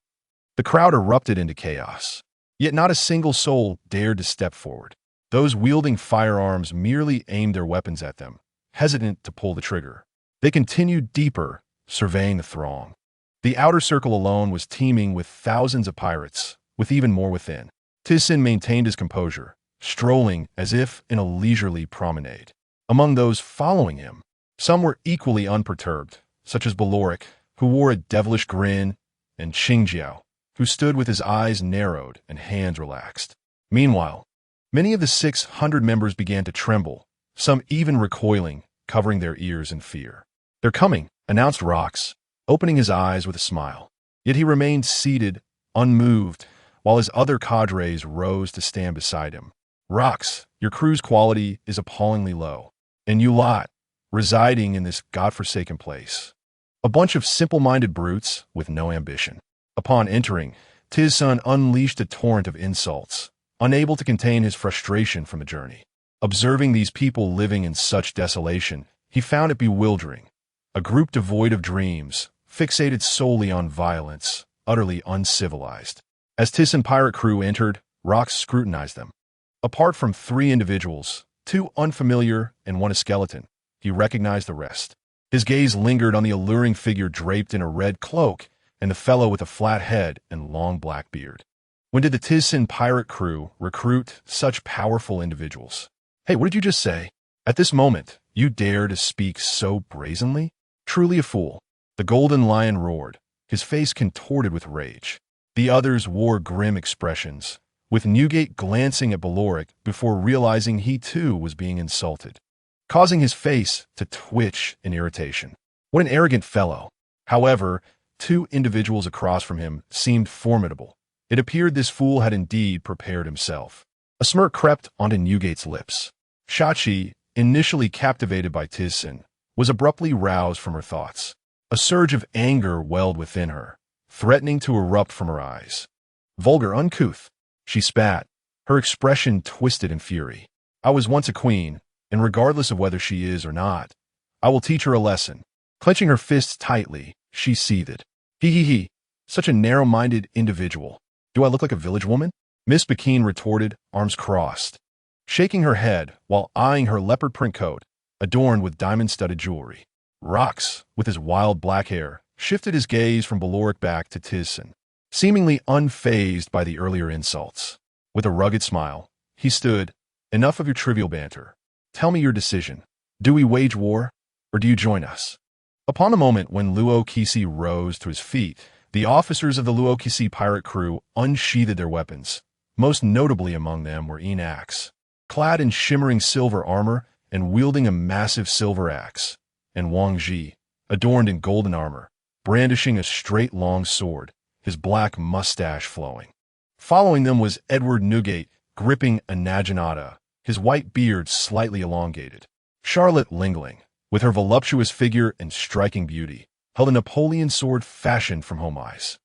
The crowd erupted into chaos, yet not a single soul dared to step forward. Those wielding firearms merely aimed their weapons at them, hesitant to pull the trigger. They continued deeper, surveying the throng. The outer circle alone was teeming with thousands of pirates, with even more within. Tissen maintained his composure, strolling as if in a leisurely promenade. Among those following him, some were equally unperturbed, such as Beloric, who wore a devilish grin, and Qingjiao, who stood with his eyes narrowed and hands relaxed. Meanwhile, many of the 600 members began to tremble, some even recoiling, covering their ears in fear. "They're coming," announced Rocks, opening his eyes with a smile. Yet he remained seated, unmoved, while his other cadres rose to stand beside him. "Rocks, your crew's quality is appallingly low, and you lot, residing in this godforsaken place. A bunch of simple-minded brutes with no ambition." Upon entering, Tissen unleashed a torrent of insults, unable to contain his frustration from the journey. Observing these people living in such desolation, he found it bewildering. A group devoid of dreams, fixated solely on violence, utterly uncivilized. As Tyson pirate crew entered, Rox scrutinized them. Apart from 3 individuals, 2 unfamiliar and 1 a skeleton, he recognized the rest. His gaze lingered on the alluring figure draped in a red cloak and the fellow with a flat head and long black beard. When did the Tyson pirate crew recruit such powerful individuals? Hey, what did you just say? At this moment, you dare to speak so brazenly? Truly a fool. The golden lion roared, his face contorted with rage. The others wore grim expressions, with Newgate glancing at Beloric before realizing he too was being insulted, causing his face to twitch in irritation. What an arrogant fellow. However, 2 individuals across from him seemed formidable. It appeared this fool had indeed prepared himself. A smirk crept onto Newgate's lips. Shachi, initially captivated by Tyson, was abruptly roused from her thoughts. A surge of anger welled within her, threatening to erupt from her eyes. Vulgar, uncouth, she spat, her expression twisted in fury. I was once a queen, and regardless of whether she is or not, I will teach her a lesson. Clenching her fists tightly, she seethed. He, such a narrow-minded individual. Do I look like a village woman? Miss Bakeen retorted, arms crossed, shaking her head while eyeing her leopard print coat, adorned with diamond-studded jewelry. Rox, with his wild black hair, shifted his gaze from Beloric back to Tyson, seemingly unfazed by the earlier insults. With a rugged smile, he stood. Enough of your trivial banter. Tell me your decision. Do we wage war, or do you join us? Upon the moment when Luo Kisi rose to his feet, the officers of the Luo Kisi pirate crew unsheathed their weapons. Most notably among them were Enax, clad in shimmering silver armor and wielding a massive silver axe, and Wang Ji, adorned in golden armor, brandishing a straight long sword, his black mustache flowing. Following them was Edward Newgate, gripping a naginata, his white beard slightly elongated. Charlotte Lingling, with her voluptuous figure and striking beauty, held a Napoleon sword fashioned from home ice.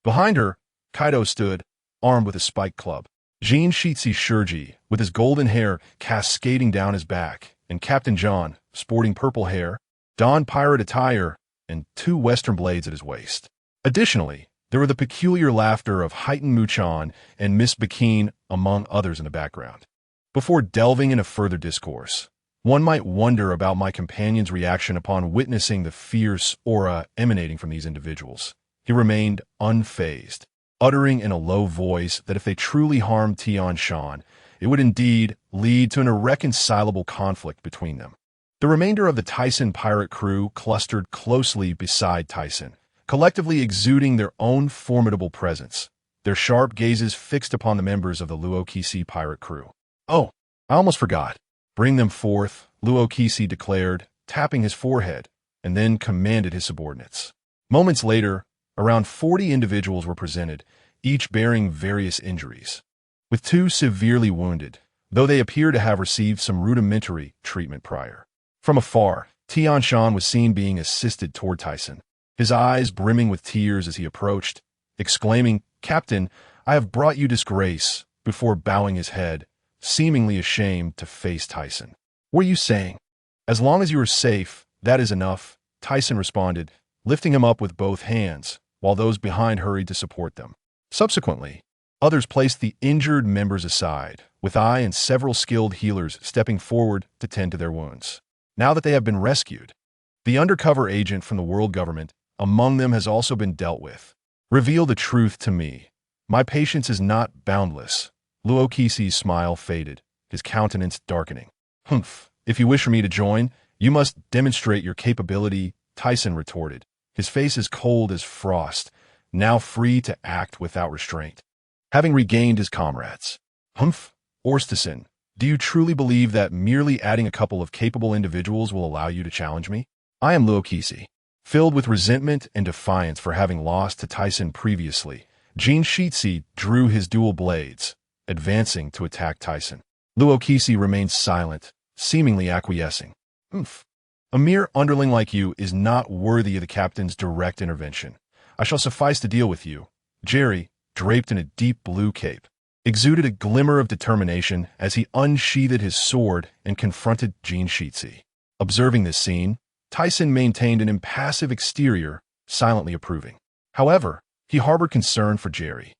Behind her, Kaido stood, armed with a spiked club. Jean Shitsi Shurji, with his golden hair cascading down his back, and Captain John, sporting purple hair, donned pirate attire, and 2 western blades at his waist. Additionally, there were the peculiar laughter of Heighten Muchan and Miss Bakeen, among others in the background. Before delving into further discourse, one might wonder about my companion's reaction upon witnessing the fierce aura emanating from these individuals. He remained unfazed, uttering in a low voice that if they truly harmed Tian Shan, it would indeed lead to an irreconcilable conflict between them. The remainder of the Tyson pirate crew clustered closely beside Tyson, collectively exuding their own formidable presence, their sharp gazes fixed upon the members of the Luo Kisi pirate crew. Oh, I almost forgot. Bring them forth, Luo Kisi declared, tapping his forehead, and then commanded his subordinates. Moments later, around 40 individuals were presented, each bearing various injuries, with 2 severely wounded, though they appear to have received some rudimentary treatment prior. From afar, Tian Shan was seen being assisted toward Tyson, his eyes brimming with tears as he approached, exclaiming, "Captain, I have brought you disgrace," before bowing his head, seemingly ashamed to face Tyson. "What are you saying?" "As long as you are safe, that is enough," Tyson responded, lifting him up with both hands, while those behind hurried to support them. Subsequently, others placed the injured members aside, with I and several skilled healers stepping forward to tend to their wounds. Now that they have been rescued, the undercover agent from the world government among them has also been dealt with. Reveal the truth to me. My patience is not boundless. Luo Kisi's smile faded, his countenance darkening. "Humph, if you wish for me to join, you must demonstrate your capability," Tyson retorted, his face as cold as frost, now free to act without restraint. Having regained his comrades. "Humph, Orstison, do you truly believe that merely adding a couple of capable individuals will allow you to challenge me? I am Luo Kisi." Filled with resentment and defiance for having lost to Tyson previously, Jean Shitsi drew his dual blades, advancing to attack Tyson. Luo Kisi remained silent, seemingly acquiescing. "Humph. A mere underling like you is not worthy of the captain's direct intervention. I shall suffice to deal with you." Jerry, draped in a deep blue cape, exuded a glimmer of determination as he unsheathed his sword and confronted Jean Shitsi. Observing this scene, Tyson maintained an impassive exterior silently approving. However, he harbored concern for Jerry.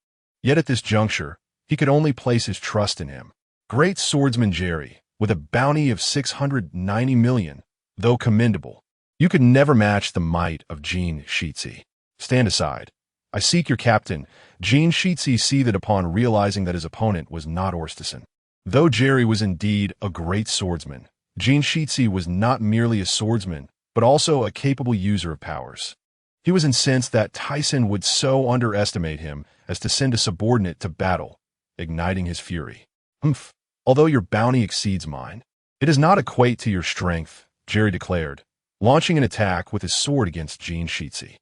Yet at this juncture, he could only place his trust in him. Great swordsman Jerry, with a bounty of 690 million, though commendable, you could never match the might of Jean Sheetsy. Stand aside. I seek your captain. Jean Sheetsy seethed upon realizing that his opponent was not Orstison. Though Jerry was indeed a great swordsman, Jean Sheetsy was not merely a swordsman, but also a capable user of powers. He was incensed that Tyson would so underestimate him as to send a subordinate to battle, igniting his fury. Humph, although your bounty exceeds mine, it does not equate to your strength, Jerry declared, launching an attack with his sword against Jean Sheetsy.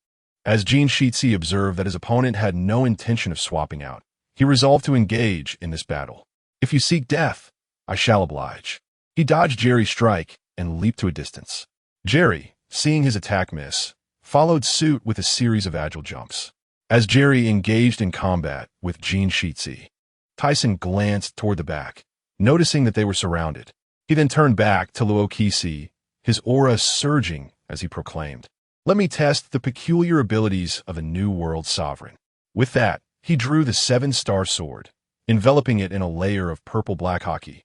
As Jean Sheetsy observed that his opponent had no intention of swapping out, he resolved to engage in this battle. If you seek death, I shall oblige. He dodged Jerry's strike and leaped to a distance. Jerry, seeing his attack miss, followed suit with a series of agile jumps. As Jerry engaged in combat with Jean Sheetsy, Tyson glanced toward the back, noticing that they were surrounded. He then turned back to Luokisi, his aura surging as he proclaimed, "Let me test the peculiar abilities of a New World sovereign." With that, he drew the 7-star sword, enveloping it in a layer of purple-black Haki,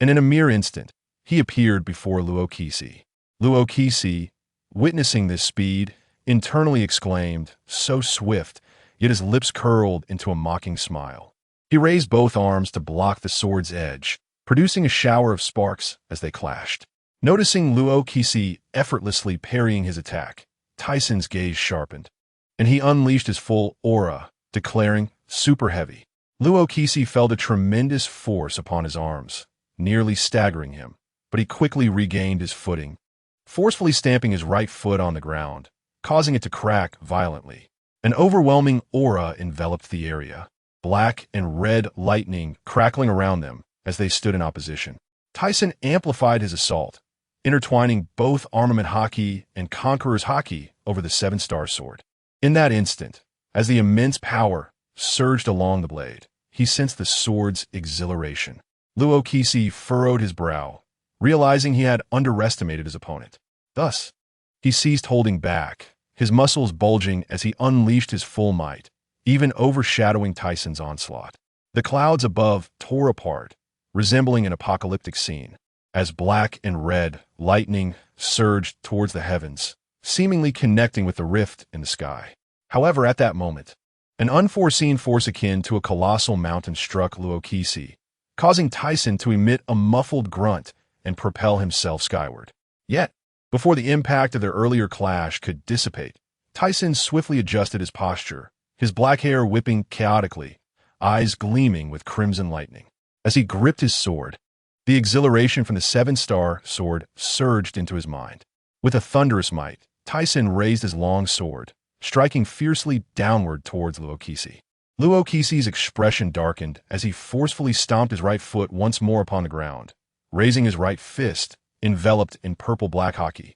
and in a mere instant, he appeared before Luokisi. Luokisi, witnessing this speed, internally exclaimed, so swift, yet his lips curled into a mocking smile. He raised both arms to block the sword's edge, producing a shower of sparks as they clashed. Noticing Luokisi effortlessly parrying his attack, Tyson's gaze sharpened, and he unleashed his full aura, declaring, super heavy. Luokisi felt a tremendous force upon his arms, nearly staggering him, but he quickly regained his footing, forcefully stamping his right foot on the ground, causing it to crack violently. An overwhelming aura enveloped the area, black and red lightning crackling around them as they stood in opposition. Tyson amplified his assault, intertwining both Armament Haki and Conqueror's Haki over the 7-star sword. In that instant, as the immense power surged along the blade, he sensed the sword's exhilaration. Luokisi furrowed his brow, realizing he had underestimated his opponent. Thus, he ceased holding back, his muscles bulging as he unleashed his full might, even overshadowing Tyson's onslaught. The clouds above tore apart, resembling an apocalyptic scene, as black and red lightning surged towards the heavens, seemingly connecting with the rift in the sky. However, at that moment, an unforeseen force akin to a colossal mountain struck Luokisi, causing Tyson to emit a muffled grunt and propel himself skyward. Yet, before the impact of their earlier clash could dissipate, Tyson swiftly adjusted his posture, his black hair whipping chaotically, eyes gleaming with crimson lightning. As he gripped his sword, the exhilaration from the 7-star sword surged into his mind. With a thunderous might, Tyson raised his long sword, striking fiercely downward towards Luokisi. Luokisi's expression darkened as he forcefully stomped his right foot once more upon the ground, raising his right fist, enveloped in purple-black Haki,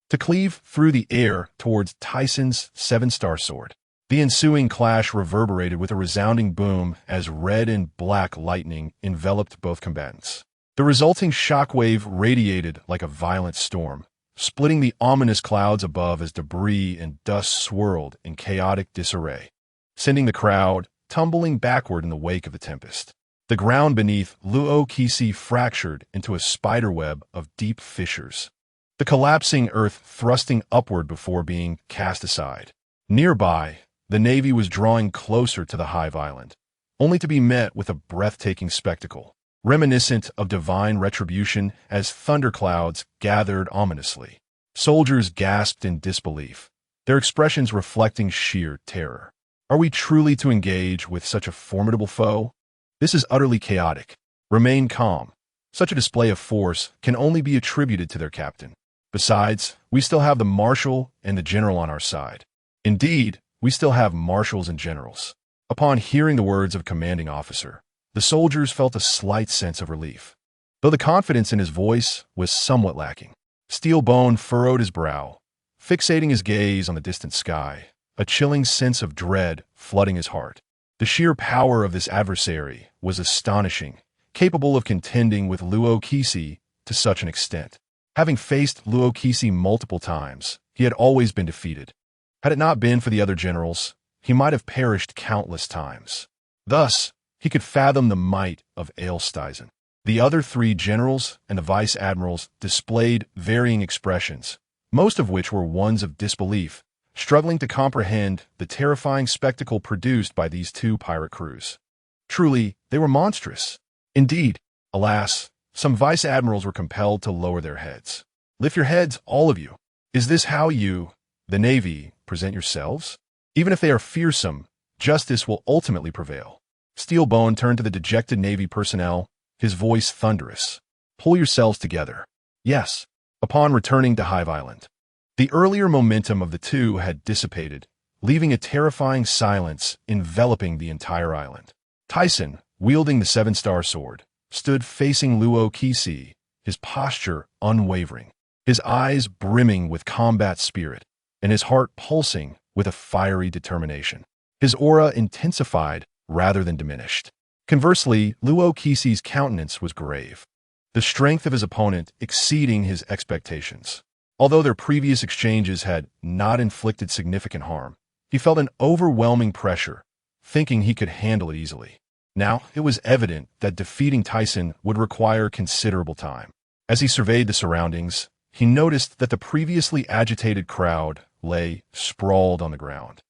to cleave through the air towards Tyson's 7-star sword. The ensuing clash reverberated with a resounding boom as red and black lightning enveloped both combatants. The resulting shockwave radiated like a violent storm, splitting the ominous clouds above as debris and dust swirled in chaotic disarray, sending the crowd tumbling backward in the wake of the tempest. The ground beneath Luokisi fractured into a spiderweb of deep fissures, the collapsing earth thrusting upward before being cast aside. Nearby, the Navy was drawing closer to the Hive Island, only to be met with a breathtaking spectacle, reminiscent of divine retribution as thunderclouds gathered ominously. Soldiers gasped in disbelief, their expressions reflecting sheer terror. Are we truly to engage with such a formidable foe? This is utterly chaotic. Remain calm. Such a display of force can only be attributed to their captain. Besides, we still have the marshal and the general on our side. Indeed, we still have marshals and generals. Upon hearing the words of a commanding officer, the soldiers felt a slight sense of relief, though the confidence in his voice was somewhat lacking. Steelbone furrowed his brow, fixating his gaze on the distant sky, a chilling sense of dread flooding his heart. The sheer power of this adversary was astonishing, capable of contending with Luokisi to such an extent. Having faced Luokisi multiple times, he had always been defeated. Had it not been for the other generals, he might have perished countless times. Thus, he could fathom the might of Eilstein. The other three generals and the vice admirals displayed varying expressions, most of which were ones of disbelief, struggling to comprehend the terrifying spectacle produced by these two pirate crews. Truly, they were monstrous. Indeed, alas, some vice admirals were compelled to lower their heads. Lift your heads, all of you. Is this how you, the Navy, present yourselves? Even if they are fearsome, justice will ultimately prevail. Steelbone turned to the dejected Navy personnel, his voice thunderous. Pull yourselves together. Yes. Upon returning to Hive Island. The earlier momentum of the two had dissipated, leaving a terrifying silence enveloping the entire island. Tyson, wielding the seven-star sword, stood facing Luo Kisi, his posture unwavering, his eyes brimming with combat spirit, and his heart pulsing with a fiery determination. His aura intensified rather than diminished. Conversely, Luo Kisi's countenance was grave, the strength of his opponent exceeding his expectations. Although their previous exchanges had not inflicted significant harm, he felt an overwhelming pressure, thinking he could handle it easily. Now, it was evident that defeating Tyson would require considerable time. As he surveyed the surroundings, he noticed that the previously agitated crowd lay sprawled on the ground.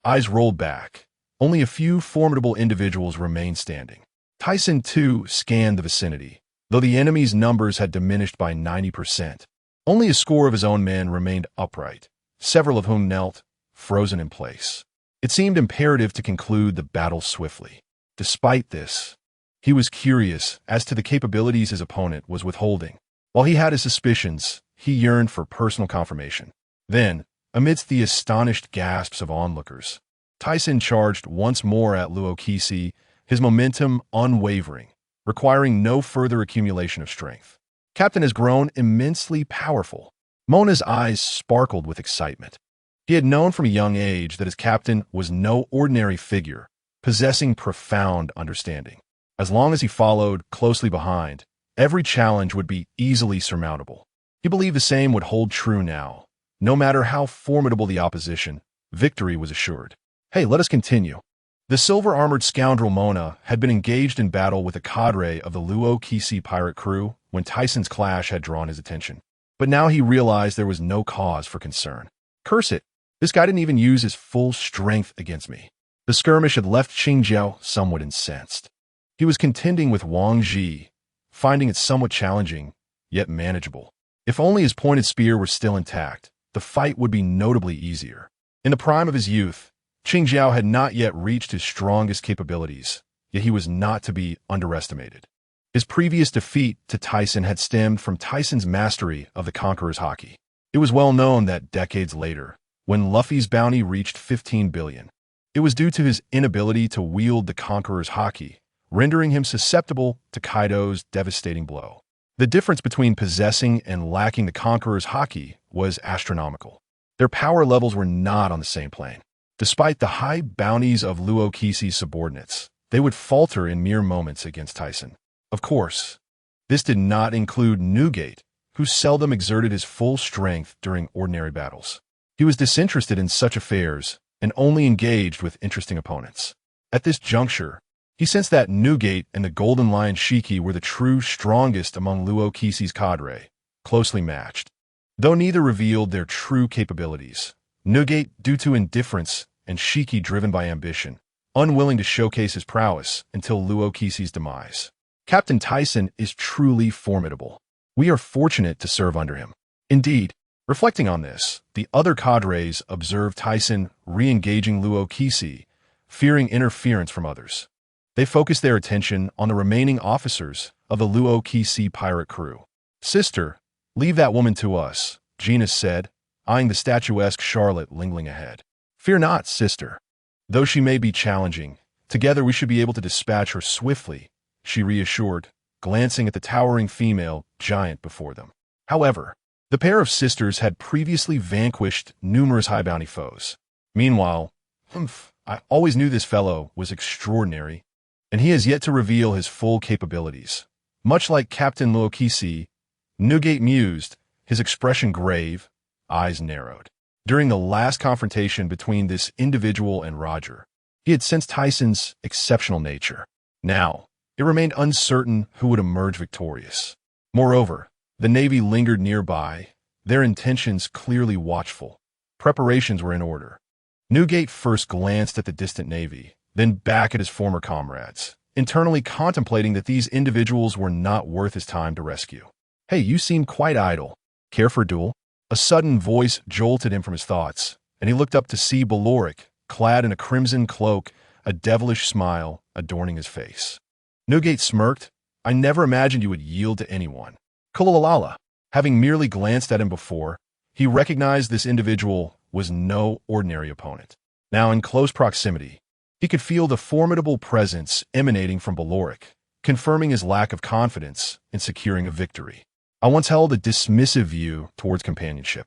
Eyes rolled back. Only a few formidable individuals remained standing. Tyson, too, scanned the vicinity. Though the enemy's numbers had diminished by 90%, only a score of his own men remained upright, several of whom knelt, frozen in place. It seemed imperative to conclude the battle swiftly. Despite this, he was curious as to the capabilities his opponent was withholding. While he had his suspicions, he yearned for personal confirmation. Then, amidst the astonished gasps of onlookers, Tyson charged once more at Luo Kisi, his momentum unwavering, requiring no further accumulation of strength. Captain has grown immensely powerful. Mona's eyes sparkled with excitement. He had known from a young age that his captain was no ordinary figure, possessing profound understanding. As long as he followed closely behind, every challenge would be easily surmountable. He believed the same would hold true now. No matter how formidable the opposition, victory was assured. Hey, let us continue. The silver-armored scoundrel Mona had been engaged in battle with a cadre of the Luo Kisi pirate crew when Tyson's clash had drawn his attention. But now he realized there was no cause for concern. Curse it, this guy didn't even use his full strength against me. The skirmish had left Qingjiao somewhat incensed. He was contending with Wang Ji, finding it somewhat challenging, yet manageable. If only his pointed spear were still intact, the fight would be notably easier. In the prime of his youth, Qingjiao had not yet reached his strongest capabilities, yet he was not to be underestimated. His previous defeat to Tyson had stemmed from Tyson's mastery of the Conqueror's Haki. It was well known that decades later, when Luffy's bounty reached 15 billion, it was due to his inability to wield the Conqueror's Haki, rendering him susceptible to Kaido's devastating blow. The difference between possessing and lacking the Conqueror's Haki was astronomical. Their power levels were not on the same plane. Despite the high bounties of Luo Kisi's subordinates, they would falter in mere moments against Tyson. Of course, this did not include Newgate, who seldom exerted his full strength during ordinary battles. He was disinterested in such affairs and only engaged with interesting opponents. At this juncture, he sensed that Newgate and the Golden Lion Shiki were the true strongest among Luo Kisi's cadre, closely matched. Though neither revealed their true capabilities, Newgate due to indifference and Shiki driven by ambition, unwilling to showcase his prowess until Luo Kisi's demise. Captain Tyson is truly formidable. We are fortunate to serve under him. Indeed, reflecting on this, the other cadres observed Tyson re-engaging Luo Kisi, fearing interference from others. They focused their attention on the remaining officers of the Luo Kisi pirate crew. Sister, leave that woman to us, Genus said, eyeing the statuesque Charlotte lingering ahead. Fear not, sister. Though she may be challenging, together we should be able to dispatch her swiftly, she reassured, glancing at the towering female giant before them. However, the pair of sisters had previously vanquished numerous high bounty foes. Meanwhile, I always knew this fellow was extraordinary, and he has yet to reveal his full capabilities. Much like Captain Luo Kisi, Newgate mused, his expression grave, eyes narrowed. During the last confrontation between this individual and Roger, he had sensed Tyson's exceptional nature. Now, it remained uncertain who would emerge victorious. Moreover, the Navy lingered nearby, their intentions clearly watchful. Preparations were in order. Newgate first glanced at the distant Navy, then back at his former comrades, internally contemplating that these individuals were not worth his time to rescue. "Hey, you seem quite idle. Care for a duel?" A sudden voice jolted him from his thoughts, and he looked up to see Beloric, clad in a crimson cloak, a devilish smile adorning his face. Newgate smirked. "I never imagined you would yield to anyone." Kulalala. Having merely glanced at him before, he recognized this individual was no ordinary opponent. Now in close proximity, he could feel the formidable presence emanating from Beloric, confirming his lack of confidence in securing a victory. "I once held a dismissive view towards companionship,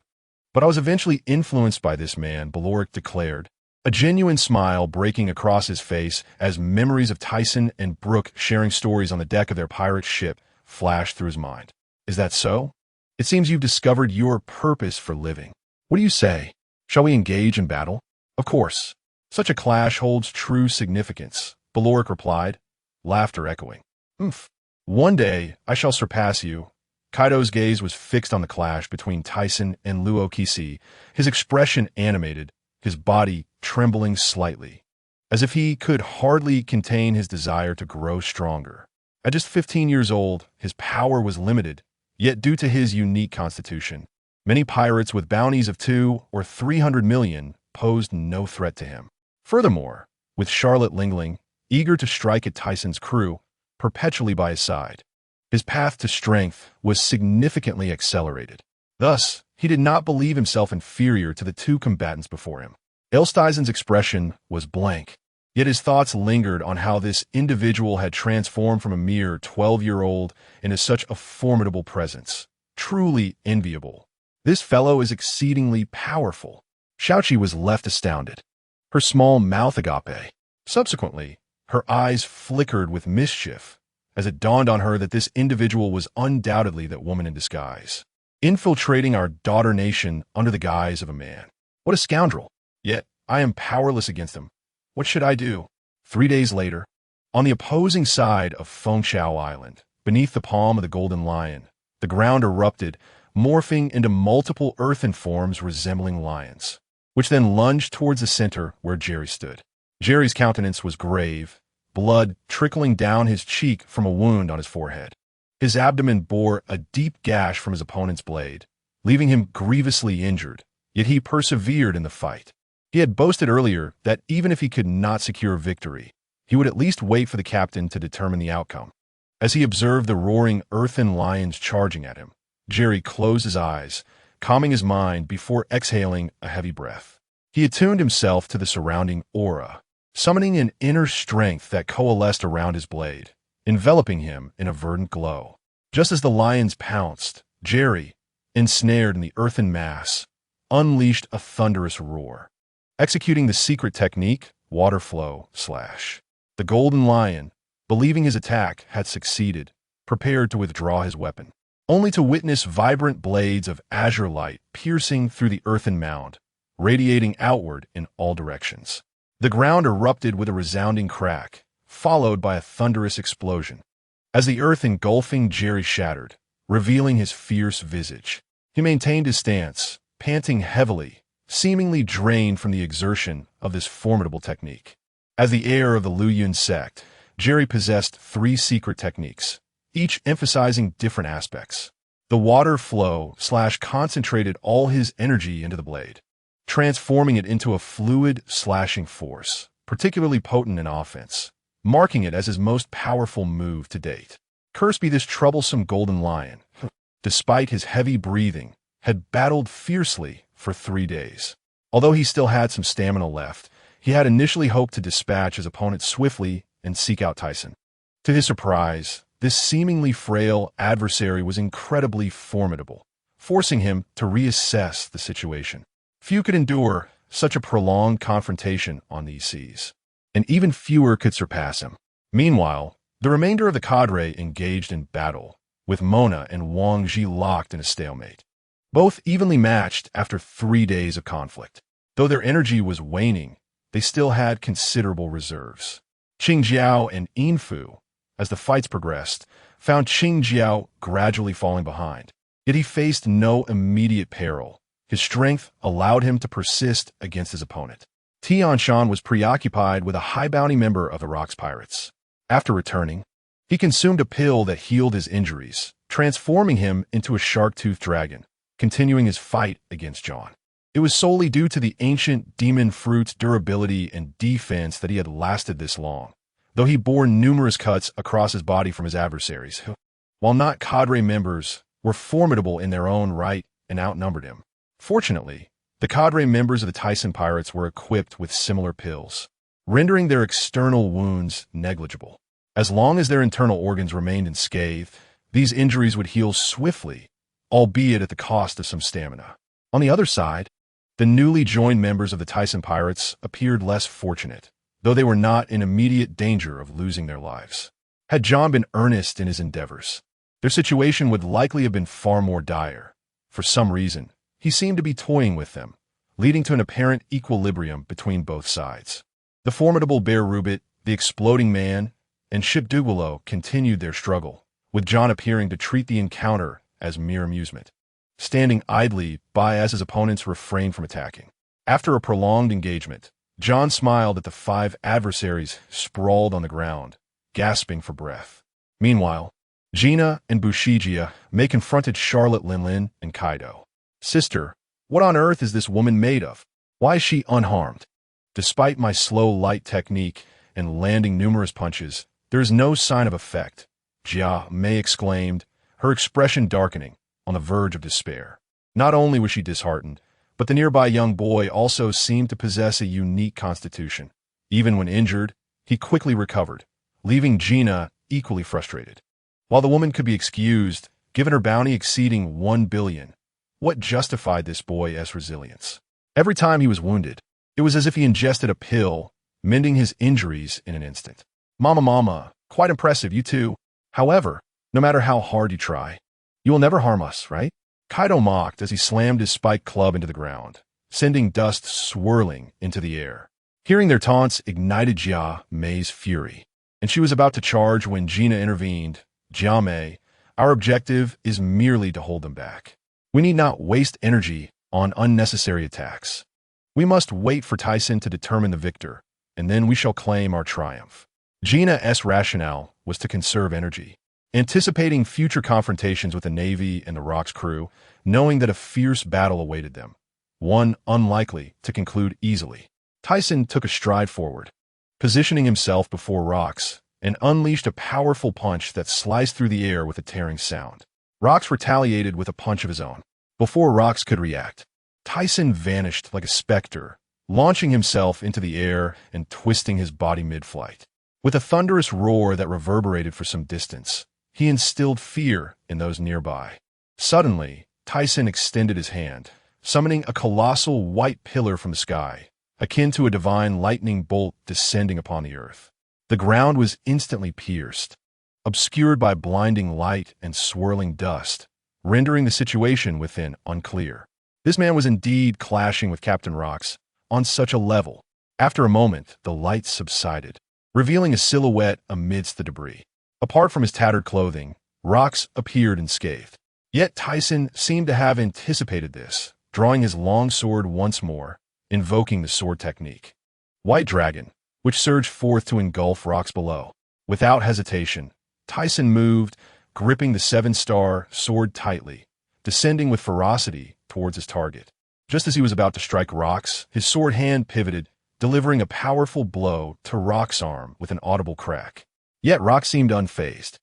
but I was eventually influenced by this man," Beloric declared, a genuine smile breaking across his face as memories of Tyson and Brooke sharing stories on the deck of their pirate ship flashed through his mind. "Is that so? It seems you've discovered your purpose for living. What do you say? Shall we engage in battle?" "Of course. Such a clash holds true significance," Beloric replied, laughter echoing. "Oomph. One day I shall surpass you." Kaido's gaze was fixed on the clash between Tyson and Luo Kisi, his expression animated, his body trembling slightly, as if he could hardly contain his desire to grow stronger. At just 15 years old, his power was limited, yet due to his unique constitution, many pirates with bounties of 200 or 300 million posed no threat to him. Furthermore, with Charlotte Lingling, eager to strike at Tyson's crew, perpetually by his side, his path to strength was significantly accelerated. Thus, he did not believe himself inferior to the two combatants before him. Elsteisen's expression was blank, yet his thoughts lingered on how this individual had transformed from a mere 12-year-old into such a formidable presence. Truly enviable. "This fellow is exceedingly powerful." Xiaoqi was left astounded, her small mouth agape. Subsequently, her eyes flickered with mischief as it dawned on her that this individual was undoubtedly that woman in disguise, infiltrating our daughter nation under the guise of a man. What a scoundrel! Yet, I am powerless against him. What should I do? 3 days later, on the opposing side of Fengshao Island, beneath the palm of the Golden Lion, the ground erupted, morphing into multiple earthen forms resembling lions, which then lunged towards the center where Jerry stood. Jerry's countenance was grave, blood trickling down his cheek from a wound on his forehead. His abdomen bore a deep gash from his opponent's blade, leaving him grievously injured, yet he persevered in the fight. He had boasted earlier that even if he could not secure victory, he would at least wait for the captain to determine the outcome. As he observed the roaring earthen lions charging at him, Jerry closed his eyes, calming his mind before exhaling a heavy breath. He attuned himself to the surrounding aura, summoning an inner strength that coalesced around his blade, enveloping him in a verdant glow. Just as the lions pounced, Jerry, ensnared in the earthen mass, unleashed a thunderous roar. Executing the secret technique, water flow slash. The Golden Lion, believing his attack had succeeded, prepared to withdraw his weapon, only to witness vibrant blades of azure light piercing through the earthen mound, radiating outward in all directions. The ground erupted with a resounding crack, followed by a thunderous explosion. As the earth engulfing Jerry shattered, revealing his fierce visage, he maintained his stance, panting heavily, seemingly drained from the exertion of this formidable technique. As the heir of the Luyun sect, Jerry possessed 3 secret techniques, each emphasizing different aspects. The water flow slash concentrated all his energy into the blade, transforming it into a fluid slashing force, particularly potent in offense, marking it as his most powerful move to date. Cursed be this troublesome Golden Lion, despite his heavy breathing, had battled fiercely for 3 days. Although he still had some stamina left, he had initially hoped to dispatch his opponent swiftly and seek out Tyson. To his surprise, this seemingly frail adversary was incredibly formidable, forcing him to reassess the situation. Few could endure such a prolonged confrontation on these seas, and even fewer could surpass him. Meanwhile, the remainder of the cadre engaged in battle, with Mona and Wang Ji locked in a stalemate. both evenly matched after 3 days of conflict. Though their energy was waning, they still had considerable reserves. Qing Jiao and Yin Fu, as the fights progressed, found Qing Jiao gradually falling behind. Yet he faced no immediate peril. His strength allowed him to persist against his opponent. Tian Shan was preoccupied with a high-bounty member of the Rocks Pirates. After returning, he consumed a pill that healed his injuries, transforming him into a shark-toothed dragon, continuing his fight against John. It was solely due to the ancient demon fruit's durability and defense that he had lasted this long, though he bore numerous cuts across his body from his adversaries. While not cadre members, were formidable in their own right and outnumbered him. Fortunately, the cadre members of the Tyson Pirates were equipped with similar pills, rendering their external wounds negligible. As long as their internal organs remained unscathed, these injuries would heal swiftly, albeit at the cost of some stamina. On the other side, the newly joined members of the Tyson Pirates appeared less fortunate, though they were not in immediate danger of losing their lives. Had John been earnest in his endeavors, their situation would likely have been far more dire. For some reason, he seemed to be toying with them, leading to an apparent equilibrium between both sides. The formidable Bear Rubit, the Exploding Man, and Ship Dugalo continued their struggle, with John appearing to treat the encounter as mere amusement, standing idly by as his opponents refrained from attacking. After a prolonged engagement, John smiled at the 5 adversaries sprawled on the ground, gasping for breath. Meanwhile, Gina and Bushijia May confronted Charlotte Linlin and Kaido. "Sister, what on earth is this woman made of? Why is she unharmed? Despite my slow light technique and landing numerous punches, there is no sign of effect," Jia May exclaimed, her expression darkening, on the verge of despair. Not only was she disheartened, but the nearby young boy also seemed to possess a unique constitution. Even when injured, he quickly recovered, leaving Gina equally frustrated. While the woman could be excused, given her bounty exceeding 1 billion, what justified this boy as resilience? Every time he was wounded, it was as if he ingested a pill, mending his injuries in an instant. Mama, quite impressive, you too. However, no matter how hard you try, you will never harm us, right? Kaido mocked as he slammed his spiked club into the ground, sending dust swirling into the air. Hearing their taunts ignited Jia May's fury, and she was about to charge when Gina intervened. "Jia May, our objective is merely to hold them back. We need not waste energy on unnecessary attacks. We must wait for Tyson to determine the victor, and then we shall claim our triumph." Gina's rationale was to conserve energy, anticipating future confrontations with the Navy and the Rocks crew, knowing that a fierce battle awaited them, one unlikely to conclude easily. Tyson took a stride forward, positioning himself before Rocks, and unleashed a powerful punch that sliced through the air with a tearing sound. Rocks retaliated with a punch of his own. Before Rocks could react, Tyson vanished like a specter, launching himself into the air and twisting his body mid-flight. With a thunderous roar that reverberated for some distance, he instilled fear in those nearby. Suddenly, Tyson extended his hand, summoning a colossal white pillar from the sky, akin to a divine lightning bolt descending upon the earth. The ground was instantly pierced, obscured by blinding light and swirling dust, rendering the situation within unclear. This man was indeed clashing with Captain Rocks on such a level. After a moment, the light subsided, revealing a silhouette amidst the debris. Apart from his tattered clothing, Rocks appeared unscathed. Yet Tyson seemed to have anticipated this, drawing his long sword once more, invoking the sword technique. White Dragon, which surged forth to engulf Rocks below. Without hesitation, Tyson moved, gripping the 7-star sword tightly, descending with ferocity towards his target. Just as he was about to strike Rocks, his sword hand pivoted, delivering a powerful blow to Rock's arm with an audible crack. Yet Rocks seemed unfazed,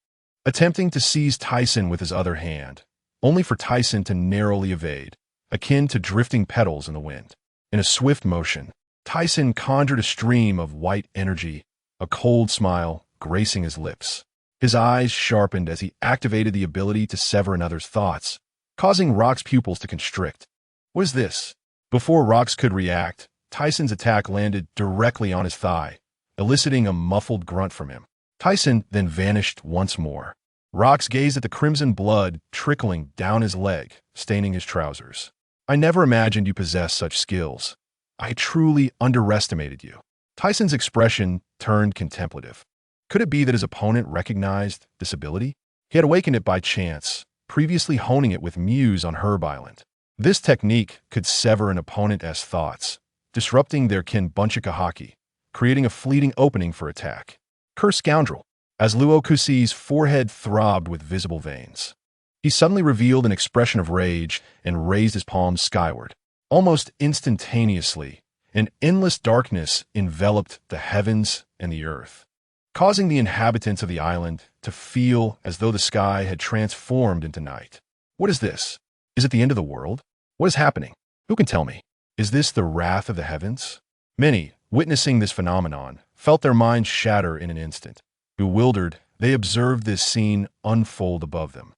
attempting to seize Tyson with his other hand, only for Tyson to narrowly evade, akin to drifting petals in the wind. In a swift motion, Tyson conjured a stream of white energy, a cold smile gracing his lips. His eyes sharpened as he activated the ability to sever another's thoughts, causing Rock's pupils to constrict. What is this? Before Rocks could react, Tyson's attack landed directly on his thigh, eliciting a muffled grunt from him. Tyson then vanished once more. Rocks gazed at the crimson blood trickling down his leg, staining his trousers. I never imagined you possessed such skills. I truly underestimated you. Tyson's expression turned contemplative. Could it be that his opponent recognized this ability? He had awakened it by chance, previously honing it with Muse on Herb Island. This technique could sever an opponent's thoughts, disrupting their Kinbunchika Haki, creating a fleeting opening for attack. Cursed scoundrel! As Luo Kusi's forehead throbbed with visible veins, he suddenly revealed an expression of rage and raised his palms skyward. Almost instantaneously, an endless darkness enveloped the heavens and the earth, causing the inhabitants of the island to feel as though the sky had transformed into night. What is this? Is it the end of the world? What is happening? Who can tell me? Is this the wrath of the heavens? Many, witnessing this phenomenon, felt their minds shatter in an instant. Bewildered, they observed this scene unfold above them.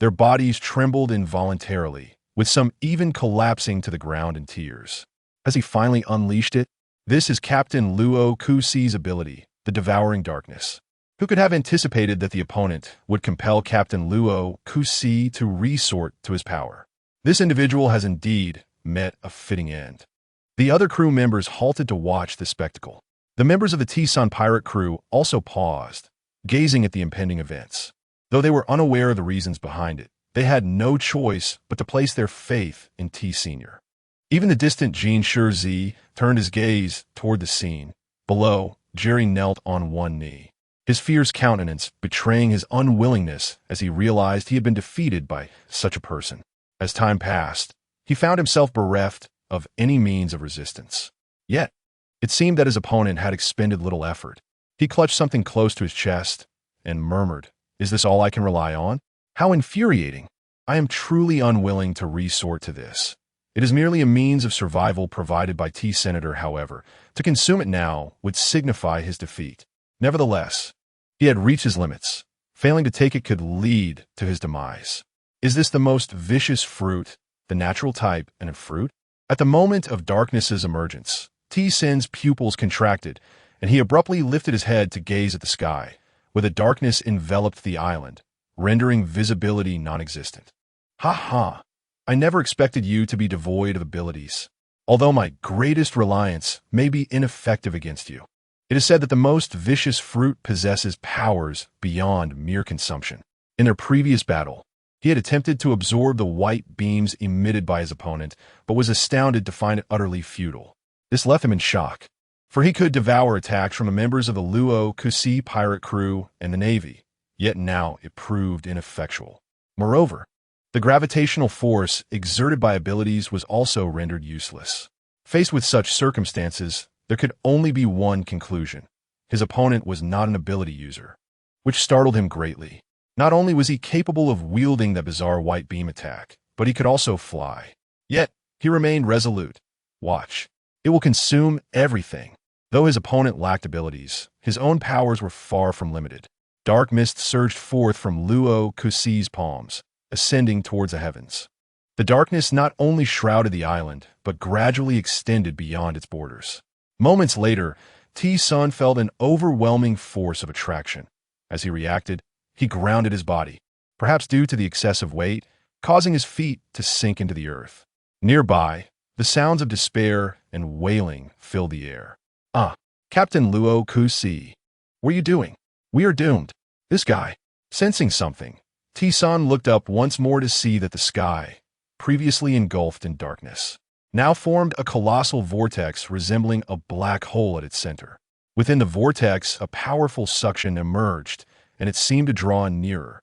Their bodies trembled involuntarily, with some even collapsing to the ground in tears. Has he finally unleashed it? This is Captain Luo Kusi's ability, the Devouring Darkness. Who could have anticipated that the opponent would compel Captain Luo Kusi to resort to his power? This individual has indeed met a fitting end. The other crew members halted to watch this spectacle. The members of the T-Sun pirate crew also paused, gazing at the impending events. Though they were unaware of the reasons behind it, they had no choice but to place their faith in T Senior. Even the distant Jean Shurzi turned his gaze toward the scene. Below, Jerry knelt on one knee, his fierce countenance betraying his unwillingness as he realized he had been defeated by such a person. As time passed, he found himself bereft of any means of resistance. Yet, it seemed that his opponent had expended little effort. He clutched something close to his chest and murmured, "Is this all I can rely on? How infuriating! I am truly unwilling to resort to this. It is merely a means of survival provided by T-Senator, however. To consume it now would signify his defeat." Nevertheless, he had reached his limits. Failing to take it could lead to his demise. Is this the most vicious fruit, the natural type and a fruit? At the moment of darkness's emergence, T-Sen's pupils contracted, and he abruptly lifted his head to gaze at the sky, where the darkness enveloped the island, rendering visibility non-existent. "Ha ha! I never expected you to be devoid of abilities. Although my greatest reliance may be ineffective against you. It is said that the most vicious fruit possesses powers beyond mere consumption. In their previous battle, he had attempted to absorb the white beams emitted by his opponent, but was astounded to find it utterly futile. This left him in shock, for he could devour attacks from the members of the Luo Kusi pirate crew and the Navy, yet now it proved ineffectual. Moreover, the gravitational force exerted by abilities was also rendered useless. Faced with such circumstances, there could only be one conclusion. His opponent was not an ability user, which startled him greatly. Not only was he capable of wielding the bizarre white beam attack, but he could also fly. Yet, he remained resolute. Watch. It will consume everything. Though his opponent lacked abilities, his own powers were far from limited. Dark mist surged forth from Luo Kusi's palms, ascending towards the heavens. The darkness not only shrouded the island, but gradually extended beyond its borders. Moments later, T-Sun felt an overwhelming force of attraction. As he reacted, he grounded his body, perhaps due to the excessive weight, causing his feet to sink into the earth. Nearby, the sounds of despair and wailing filled the air. "Ah, Captain Luo Kusi, what are you doing? We are doomed." This guy, sensing something, T-Sun looked up once more to see that the sky, previously engulfed in darkness, now formed a colossal vortex resembling a black hole at its center. Within the vortex, a powerful suction emerged, and it seemed to draw nearer,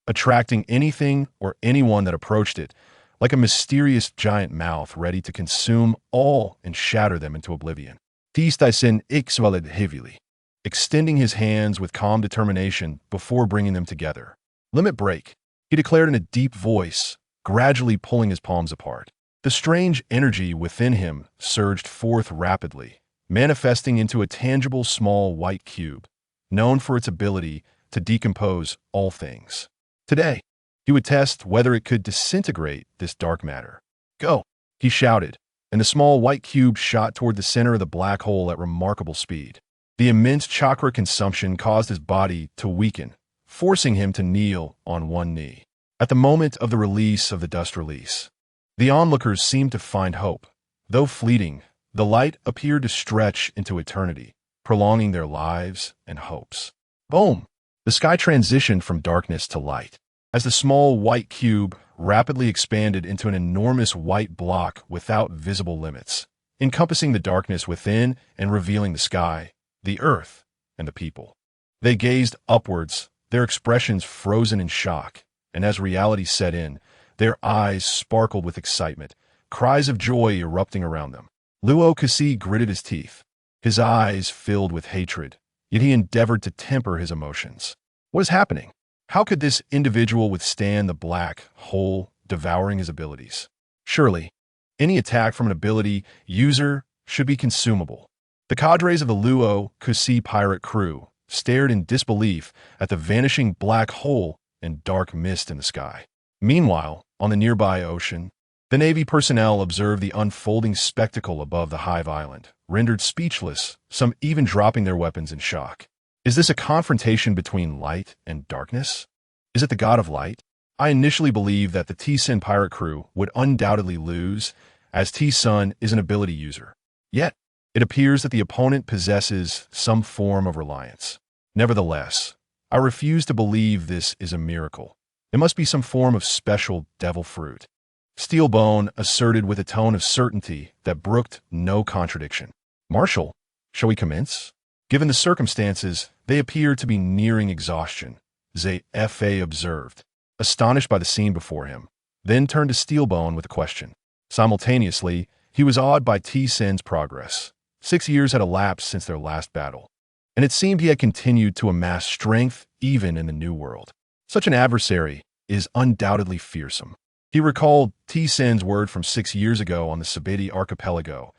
attracting anything or anyone that approached it, like a mysterious giant mouth ready to consume all and shatter them into oblivion. T-Tyson exhaled heavily, extending his hands with calm determination before bringing them together. "Limit break," he declared in a deep voice, gradually pulling his palms apart. The strange energy within him surged forth rapidly, manifesting into a tangible small white cube, known for its ability to decompose all things. Today, he would test whether it could disintegrate this dark matter. "Go," he shouted, and the small white cube shot toward the center of the black hole at remarkable speed. The immense chakra consumption caused his body to weaken, forcing him to kneel on one knee. At the moment of the release of the dust release, the onlookers seemed to find hope. Though fleeting, the light appeared to stretch into eternity, prolonging their lives and hopes. Boom! The sky transitioned from darkness to light, as the small white cube rapidly expanded into an enormous white block without visible limits, encompassing the darkness within and revealing the sky, the earth, and the people. They gazed upwards, their expressions frozen in shock, and as reality set in, their eyes sparkled with excitement, cries of joy erupting around them. Luo Kasi gritted his teeth, his eyes filled with hatred, yet he endeavored to temper his emotions. What is happening? How could this individual withstand the black hole devouring his abilities? Surely, any attack from an ability user should be consumable. The cadres of the Luo Kasi pirate crew stared in disbelief at the vanishing black hole and dark mist in the sky. Meanwhile, on the nearby ocean, the Navy personnel observed the unfolding spectacle above the Hive Island, rendered speechless, some even dropping their weapons in shock. Is this a confrontation between light and darkness? Is it the god of light? I initially believed that the T-Sun pirate crew would undoubtedly lose, as T-Sun is an ability user. Yet, it appears that the opponent possesses some form of reliance. Nevertheless, I refuse to believe this is a miracle. It must be some form of special devil fruit. Steelbone asserted with a tone of certainty that brooked no contradiction. Marshal, shall we commence? Given the circumstances, they appear to be nearing exhaustion, CipherPol observed, astonished by the scene before him, then turned to Steelbone with a question. Simultaneously, he was awed by T-Sun's progress. 6 years had elapsed since their last battle, and it seemed he had continued to amass strength even in the new world. Such an adversary is undoubtedly fearsome. He recalled T-Sun's word from 6 years ago on the Sabeti archipelago.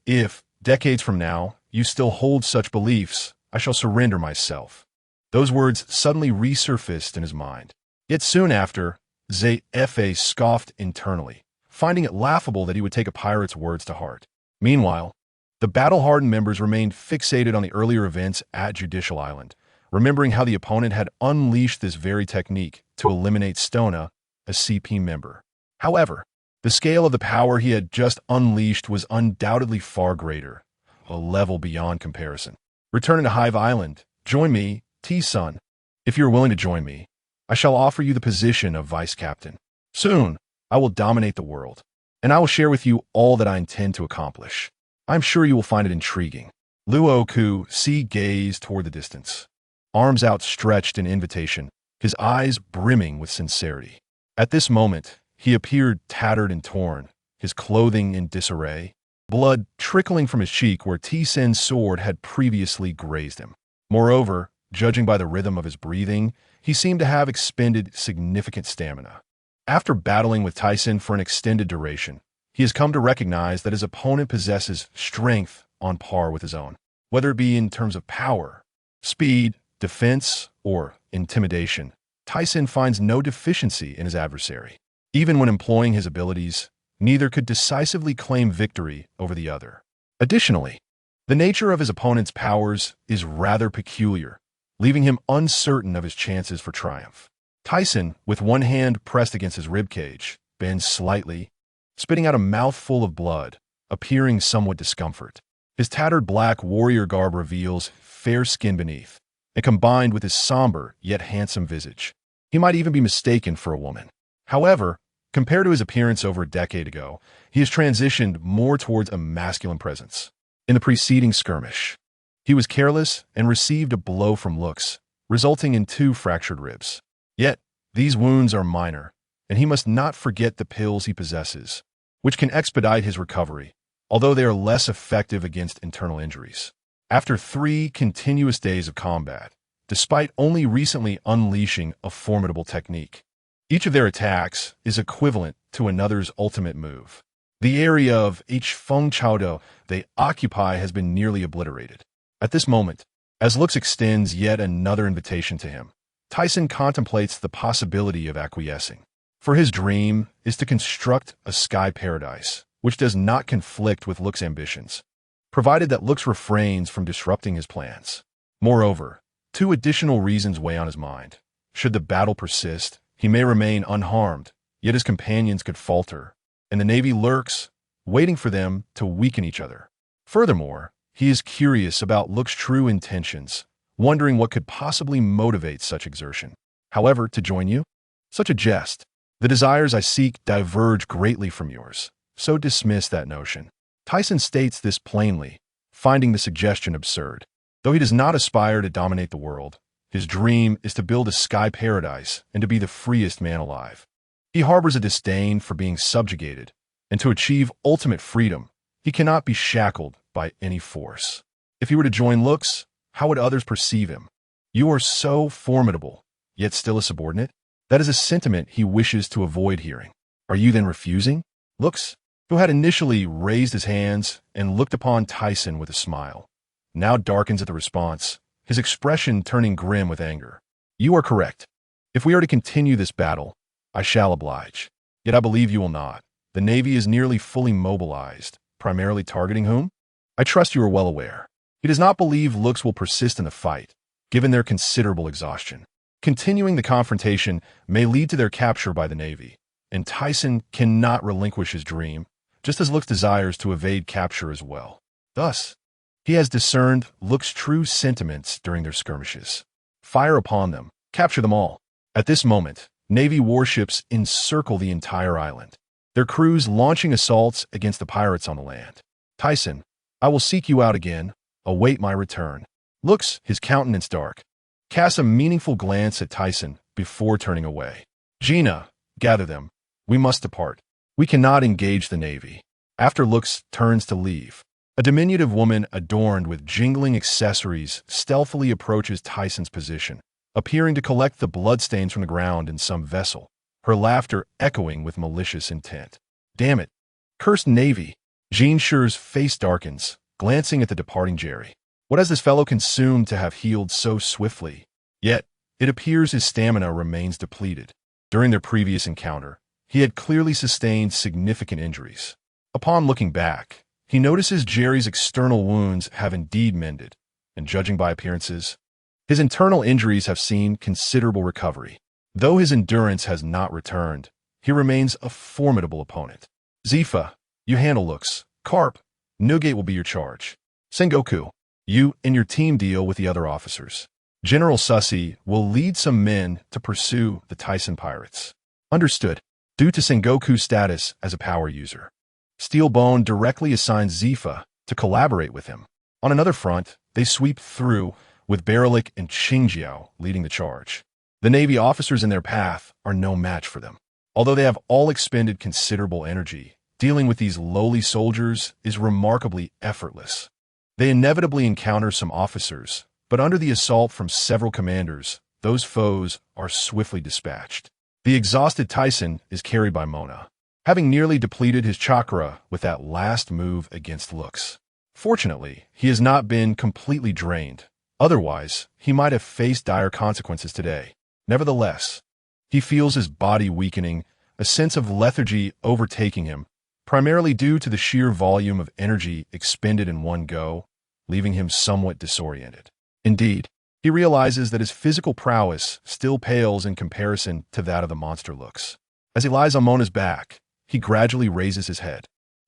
If, decades from now, you still hold such beliefs, I shall surrender myself. Those words suddenly resurfaced in his mind. Yet soon after, CipherPol scoffed internally, finding it laughable that he would take a pirate's words to heart. Meanwhile, the battle-hardened members remained fixated on the earlier events at Judicial Island, remembering how the opponent had unleashed this very technique to eliminate Stona, a CP member. However, the scale of the power he had just unleashed was undoubtedly far greater, a level beyond comparison. Returning to Hive Island, join me, T-Sun. If you are willing to join me, I shall offer you the position of vice captain. Soon, I will dominate the world, and I will share with you all that I intend to accomplish. I am sure you will find it intriguing. Luo Kasi gazed toward the distance, arms outstretched in invitation, his eyes brimming with sincerity. At this moment, he appeared tattered and torn, his clothing in disarray, blood trickling from his cheek where T-Sun's sword had previously grazed him. Moreover, judging by the rhythm of his breathing, he seemed to have expended significant stamina. After battling with T-Sun for an extended duration, he has come to recognize that his opponent possesses strength on par with his own, whether it be in terms of power, speed, defense, or intimidation. T-Sun finds no deficiency in his adversary. Even when employing his abilities, neither could decisively claim victory over the other. Additionally, the nature of his opponent's powers is rather peculiar, leaving him uncertain of his chances for triumph. T-Sun, with one hand pressed against his ribcage, bends slightly, spitting out a mouthful of blood, appearing somewhat discomfort. His tattered black warrior garb reveals fair skin beneath, and combined with his somber yet handsome visage, he might even be mistaken for a woman. However, compared to his appearance over a decade ago, he has transitioned more towards a masculine presence. In the preceding skirmish, he was careless and received a blow from looks, resulting in 2 fractured ribs. Yet, these wounds are minor, and he must not forget the pills he possesses, which can expedite his recovery, although they are less effective against internal injuries. After 3 continuous days of combat, despite only recently unleashing a formidable technique, each of their attacks is equivalent to another's ultimate move. The area of H. Feng Chaodo they occupy has been nearly obliterated. At this moment, as Lux extends yet another invitation to him, T-Sun contemplates the possibility of acquiescing. For his dream is to construct a sky paradise, which does not conflict with Lux's ambitions, provided that Lux refrains from disrupting his plans. Moreover, 2 additional reasons weigh on his mind. Should the battle persist, He may remain unharmed, yet his companions could falter, and the Navy lurks, waiting for them to weaken each other. Furthermore, he is curious about Look's true intentions, wondering what could possibly motivate such exertion. However, to join you? Such a jest. The desires I seek diverge greatly from yours, so dismiss that notion. Tyson states this plainly, finding the suggestion absurd. Though he does not aspire to dominate the world, his dream is to build a sky paradise and to be the freest man alive. He harbors a disdain for being subjugated, and to achieve ultimate freedom, he cannot be shackled by any force. If he were to join Looks, how would others perceive him? You are so formidable, yet still a subordinate? That is a sentiment he wishes to avoid hearing. Are you then refusing? Looks, who had initially raised his hands and looked upon Tyson with a smile, now darkens at the response, his expression turning grim with anger. You are correct. If we are to continue this battle, I shall oblige. Yet I believe you will not. The Navy is nearly fully mobilized, primarily targeting whom? I trust you are well aware. He does not believe Looks will persist in the fight, given their considerable exhaustion. Continuing the confrontation may lead to their capture by the Navy, and Tyson cannot relinquish his dream, just as Looks desires to evade capture as well. Thus, he has discerned Look's true sentiments during their skirmishes. Fire upon them, capture them all. At this moment, Navy warships encircle the entire island, their crews launching assaults against the pirates on the land. Tyson, I will seek you out again. Await my return. Looks, his countenance dark, casts a meaningful glance at Tyson before turning away. Gina, gather them. We must depart. We cannot engage the Navy. After Looks turns to leave, a diminutive woman adorned with jingling accessories stealthily approaches Tyson's position, appearing to collect the bloodstains from the ground in some vessel, her laughter echoing with malicious intent. Damn it. Cursed Navy. Jean Scher's face darkens, glancing at the departing Jerry. What has this fellow consumed to have healed so swiftly? Yet, it appears his stamina remains depleted. During their previous encounter, he had clearly sustained significant injuries. Upon looking back, he notices Jerry's external wounds have indeed mended, and judging by appearances, his internal injuries have seen considerable recovery. Though his endurance has not returned, he remains a formidable opponent. Zifa, you handle Looks. Carp, Newgate will be your charge. Sengoku, you and your team deal with the other officers. General Sussy will lead some men to pursue the Tyson pirates. Understood. Due to Sengoku's status as a power user, Steelbone directly assigns Zifa to collaborate with him. On another front, they sweep through, with Baralik and Qingjiao leading the charge. The Navy officers in their path are no match for them. Although they have all expended considerable energy, dealing with these lowly soldiers is remarkably effortless. They inevitably encounter some officers, but under the assault from several commanders, those foes are swiftly dispatched. The exhausted Tyson is carried by Mona, having nearly depleted his chakra with that last move against Looks. Fortunately, he has not been completely drained. Otherwise, he might have faced dire consequences today. Nevertheless, he feels his body weakening, a sense of lethargy overtaking him, primarily due to the sheer volume of energy expended in one go, leaving him somewhat disoriented. Indeed, he realizes that his physical prowess still pales in comparison to that of the monster Looks. As he lies on Mona's back, he gradually raises his head.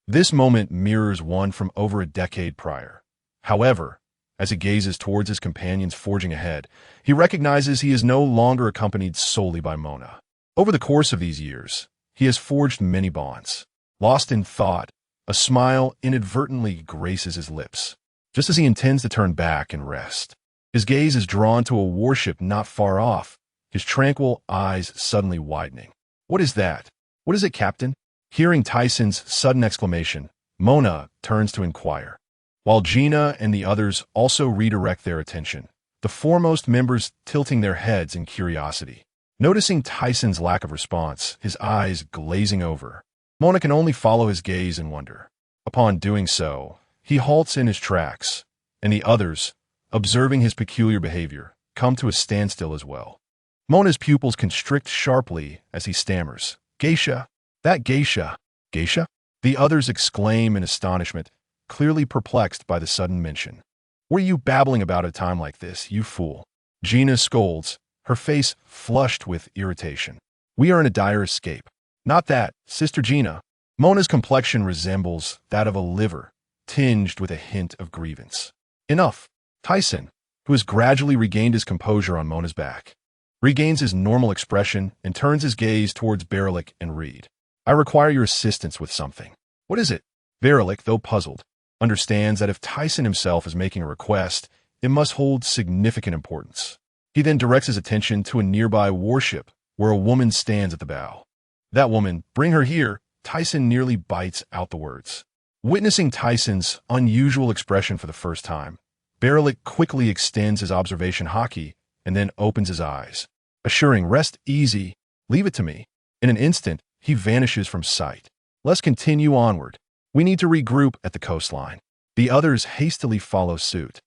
This moment mirrors one from over a decade prior. However, as he gazes towards his companions forging ahead, he recognizes he is no longer accompanied solely by Mona. Over the course of these years, he has forged many bonds. Lost in thought, a smile inadvertently graces his lips, just as he intends to turn back and rest. His gaze is drawn to a warship not far off, his tranquil eyes suddenly widening. What is that? What is it, Captain? Hearing Tyson's sudden exclamation, Mona turns to inquire. While Gina and the others also redirect their attention, the foremost members tilting their heads in curiosity. Noticing Tyson's lack of response, his eyes glazing over, Mona can only follow his gaze in wonder. Upon doing so, he halts in his tracks, and the others, observing his peculiar behavior, come to a standstill as well. Mona's pupils constrict sharply as he stammers, Geisha, that Geisha. Geisha? The others exclaim in astonishment, clearly perplexed by the sudden mention. What are you babbling about at a time like this, you fool? Gina scolds, her face flushed with irritation. We are in a dire escape. Not that, Sister Gina. Mona's complexion resembles that of a liver, tinged with a hint of grievance. Enough. Tyson, who has gradually regained his composure on Mona's back, regains his normal expression and turns his gaze towards Berlik and Reed. I require your assistance with something. What is it? Berlik, though puzzled, understands that if Tyson himself is making a request, it must hold significant importance. He then directs his attention to a nearby warship where a woman stands at the bow. That woman, bring her here. Tyson nearly bites out the words. Witnessing Tyson's unusual expression for the first time, Berlik quickly extends his observation Haki and then opens his eyes, assuring, rest easy, leave it to me. In an instant, he vanishes from sight. Let's continue onward. We need to regroup at the coastline. The others hastily follow suit,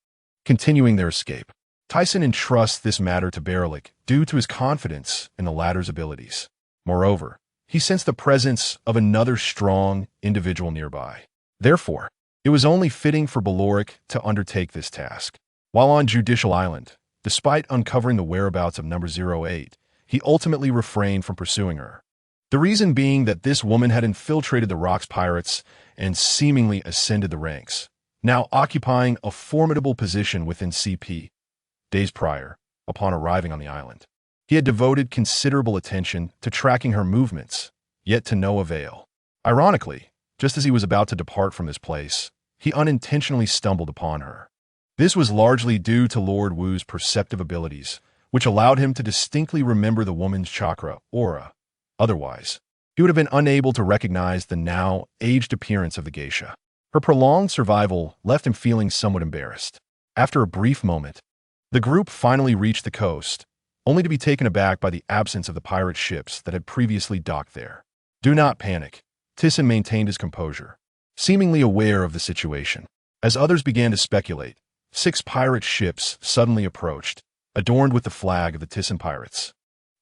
continuing their escape. Tyson entrusts this matter to Berlik due to his confidence in the latter's abilities. Moreover, he sensed the presence of another strong individual nearby. Therefore, it was only fitting for Beloric to undertake this task. While on Judicial Island, despite uncovering the whereabouts of number 08, he ultimately refrained from pursuing her. The reason being that this woman had infiltrated the Rocks Pirates and seemingly ascended the ranks, now occupying a formidable position within CP. Days prior, upon arriving on the island, he had devoted considerable attention to tracking her movements, yet to no avail. Ironically, just as he was about to depart from this place, he unintentionally stumbled upon her. This was largely due to Lord Wu's perceptive abilities, which allowed him to distinctly remember the woman's chakra, aura. Otherwise, he would have been unable to recognize the now aged appearance of the geisha. Her prolonged survival left him feeling somewhat embarrassed. After a brief moment, the group finally reached the coast, only to be taken aback by the absence of the pirate ships that had previously docked there. Do not panic. Tyson maintained his composure, seemingly aware of the situation. As others began to speculate, 6 pirate ships suddenly approached, adorned with the flag of the Tyson pirates.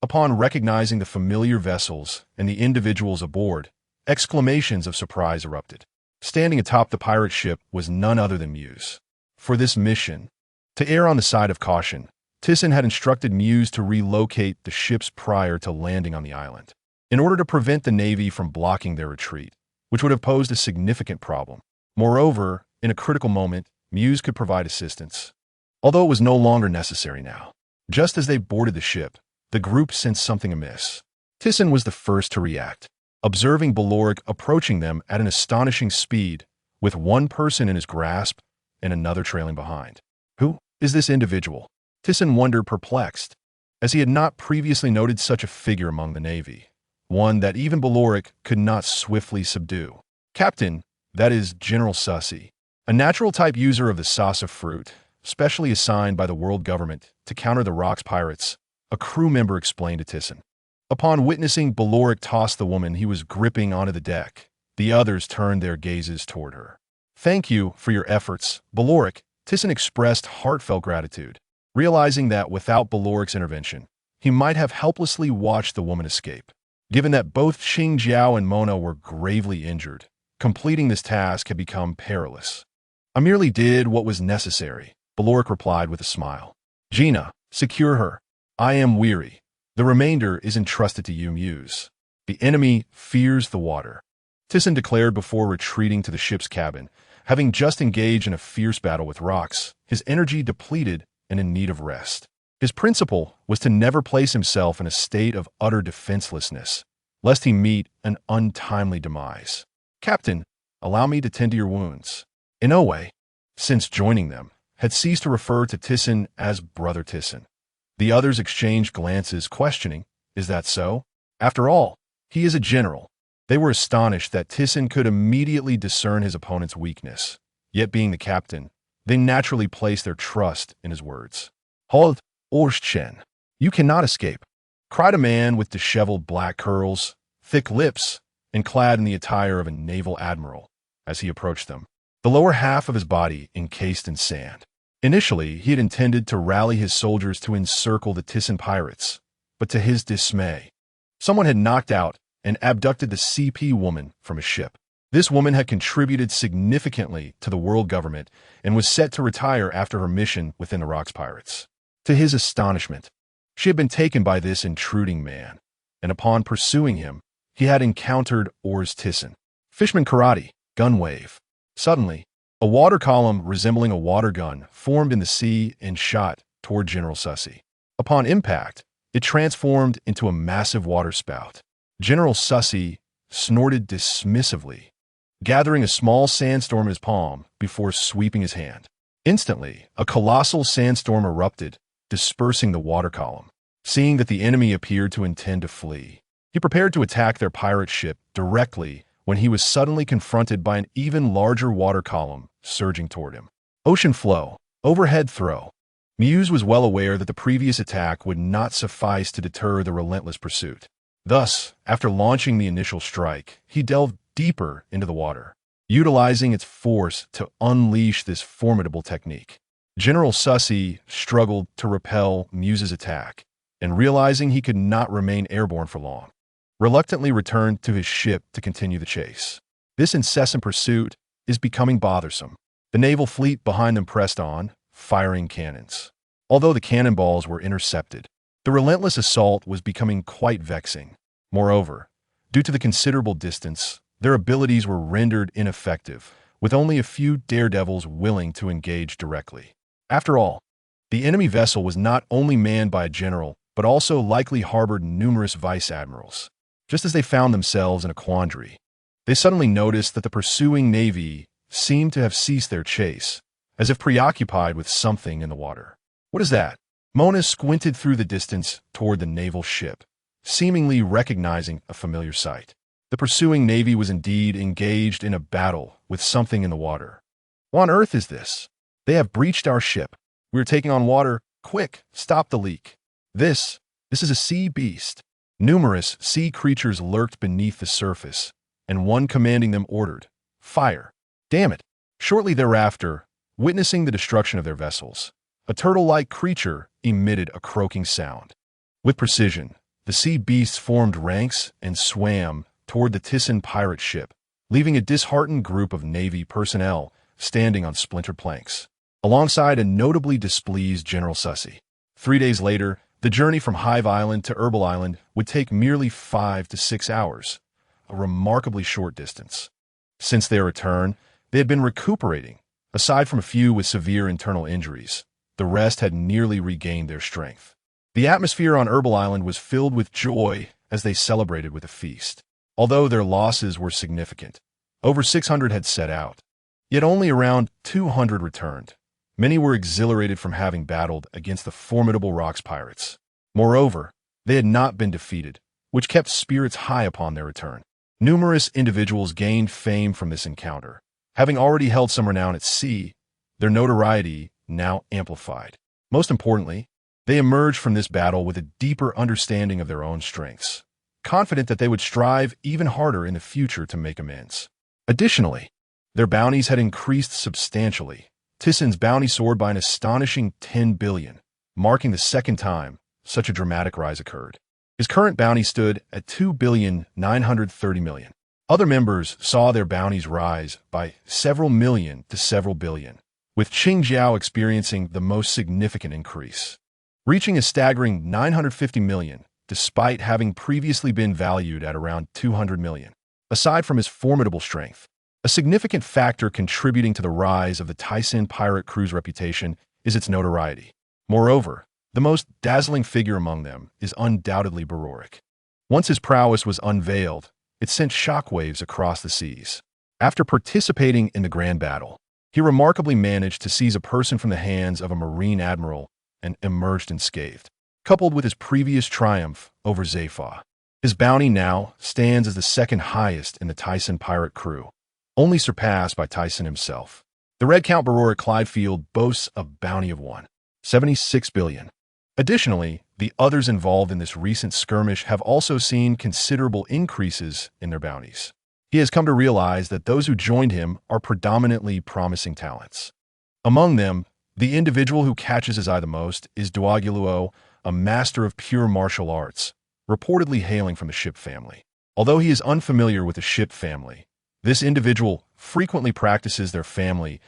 Upon recognizing the familiar vessels and the individuals aboard, exclamations of surprise erupted. Standing atop the pirate ship was none other than Muse. For this mission, to err on the side of caution, Tyson had instructed Muse to relocate the ships prior to landing on the island, in order to prevent the Navy from blocking their retreat, which would have posed a significant problem. Moreover, in a critical moment, Muse could provide assistance, although it was no longer necessary now. Just as they boarded the ship, the group sensed something amiss. Tyson was the first to react, observing Beloric approaching them at an astonishing speed, with one person in his grasp and another trailing behind. Who is this individual? Tyson wondered, perplexed, as he had not previously noted such a figure among the Navy, one that even Beloric could not swiftly subdue. Captain, that is General Sussy, a natural-type user of the Sasa fruit, specially assigned by the world government to counter the Rocks Pirates, a crew member explained to Tyson. Upon witnessing Beloric toss the woman he was gripping onto the deck, the others turned their gazes toward her. Thank you for your efforts, Beloric. Tyson expressed heartfelt gratitude, realizing that without Beloric's intervention, he might have helplessly watched the woman escape. Given that both Xing Jiao and Mona were gravely injured, completing this task had become perilous. I merely did what was necessary, Beloric replied with a smile. Gina, secure her. I am weary. The remainder is entrusted to you, Muse. The enemy fears the water, Tyson declared before retreating to the ship's cabin, having just engaged in a fierce battle with rocks, his energy depleted and in need of rest. His principle was to never place himself in a state of utter defenselessness, lest he meet an untimely demise. Captain, allow me to tend to your wounds. Inoue, since joining them, had ceased to refer to Tyson as Brother Tyson. The others exchanged glances, questioning, is that so? After all, he is a general. They were astonished that Tyson could immediately discern his opponent's weakness. Yet being the captain, they naturally placed their trust in his words. Hold, Orschen. You cannot escape, cried a man with disheveled black curls, thick lips, and clad in the attire of a naval admiral, as he approached them, the lower half of his body encased in sand. Initially, he had intended to rally his soldiers to encircle the Tyson pirates, but to his dismay, someone had knocked out and abducted the CP woman from a ship. This woman had contributed significantly to the world government and was set to retire after her mission within the Rocks Pirates. To his astonishment, she had been taken by this intruding man, and upon pursuing him, he had encountered Oars Tyson. Fishman karate, gun wave. Suddenly, a water column resembling a water gun formed in the sea and shot toward General Sussy. Upon impact, it transformed into a massive water spout. General Sussy snorted dismissively, gathering a small sandstorm in his palm before sweeping his hand. Instantly, a colossal sandstorm erupted, dispersing the water column. Seeing that the enemy appeared to intend to flee, he prepared to attack their pirate ship directly when he was suddenly confronted by an even larger water column surging toward him. Ocean flow, overhead throw. Muse was well aware that the previous attack would not suffice to deter the relentless pursuit. Thus, after launching the initial strike, he delved deeper into the water, utilizing its force to unleash this formidable technique. General Sussy struggled to repel Muse's attack, and realizing he could not remain airborne for long, reluctantly returned to his ship to continue the chase. This incessant pursuit is becoming bothersome. The naval fleet behind them pressed on, firing cannons. Although the cannonballs were intercepted, the relentless assault was becoming quite vexing. Moreover, due to the considerable distance, their abilities were rendered ineffective, with only a few daredevils willing to engage directly. After all, the enemy vessel was not only manned by a general, but also likely harbored numerous vice admirals. Just as they found themselves in a quandary, they suddenly noticed that the pursuing navy seemed to have ceased their chase, as if preoccupied with something in the water. "What is that?" Mona squinted through the distance toward the naval ship, seemingly recognizing a familiar sight. The pursuing navy was indeed engaged in a battle with something in the water. "What on earth is this?" "They have breached our ship. We are taking on water. Quick, stop the leak." This is a sea beast. Numerous sea creatures lurked beneath the surface, and one commanding them ordered, "Fire." Damn it. Shortly thereafter, witnessing the destruction of their vessels, a turtle-like creature emitted a croaking sound. With precision, the sea beasts formed ranks and swam toward the Tyson pirate ship, leaving a disheartened group of Navy personnel standing on splintered planks, alongside a notably displeased General Sussy. 3 days later, the journey from Hive Island to Herbal Island would take merely 5 to 6 hours, a remarkably short distance. Since their return, they had been recuperating. Aside from a few with severe internal injuries, the rest had nearly regained their strength. The atmosphere on Herbal Island was filled with joy as they celebrated with a feast. Although their losses were significant, over 600 had set out, yet only around 200 returned. Many were exhilarated from having battled against the formidable Rocks pirates. Moreover, they had not been defeated, which kept spirits high upon their return. Numerous individuals gained fame from this encounter. Having already held some renown at sea, their notoriety now amplified. Most importantly, they emerged from this battle with a deeper understanding of their own strengths, confident that they would strive even harder in the future to make amends. Additionally, their bounties had increased substantially. Tyson's bounty soared by an astonishing 10 billion, marking the second time such a dramatic rise occurred. His current bounty stood at 2,930,000,000. Other members saw their bounties rise by several million to several billion, with Qingjiao experiencing the most significant increase, reaching a staggering 950 million, despite having previously been valued at around 200 million. Aside from his formidable strength, a significant factor contributing to the rise of the Tyson pirate crew's reputation is its notoriety. Moreover, the most dazzling figure among them is undoubtedly Barorik. Once his prowess was unveiled, it sent shockwaves across the seas. After participating in the grand battle, he remarkably managed to seize a person from the hands of a marine admiral and emerged unscathed. Coupled with his previous triumph over Zepha, his bounty now stands as the second highest in the Tyson pirate crew, only surpassed by Tyson himself. The Red Count Barorik Clydefield boasts a bounty of 1.76 billion. Additionally, the others involved in this recent skirmish have also seen considerable increases in their bounties. He has come to realize that those who joined him are predominantly promising talents. Among them, the individual who catches his eye the most is Duagiluo, a master of pure martial arts, reportedly hailing from the Ship family. Although he is unfamiliar with the Ship family, this individual frequently practices their family's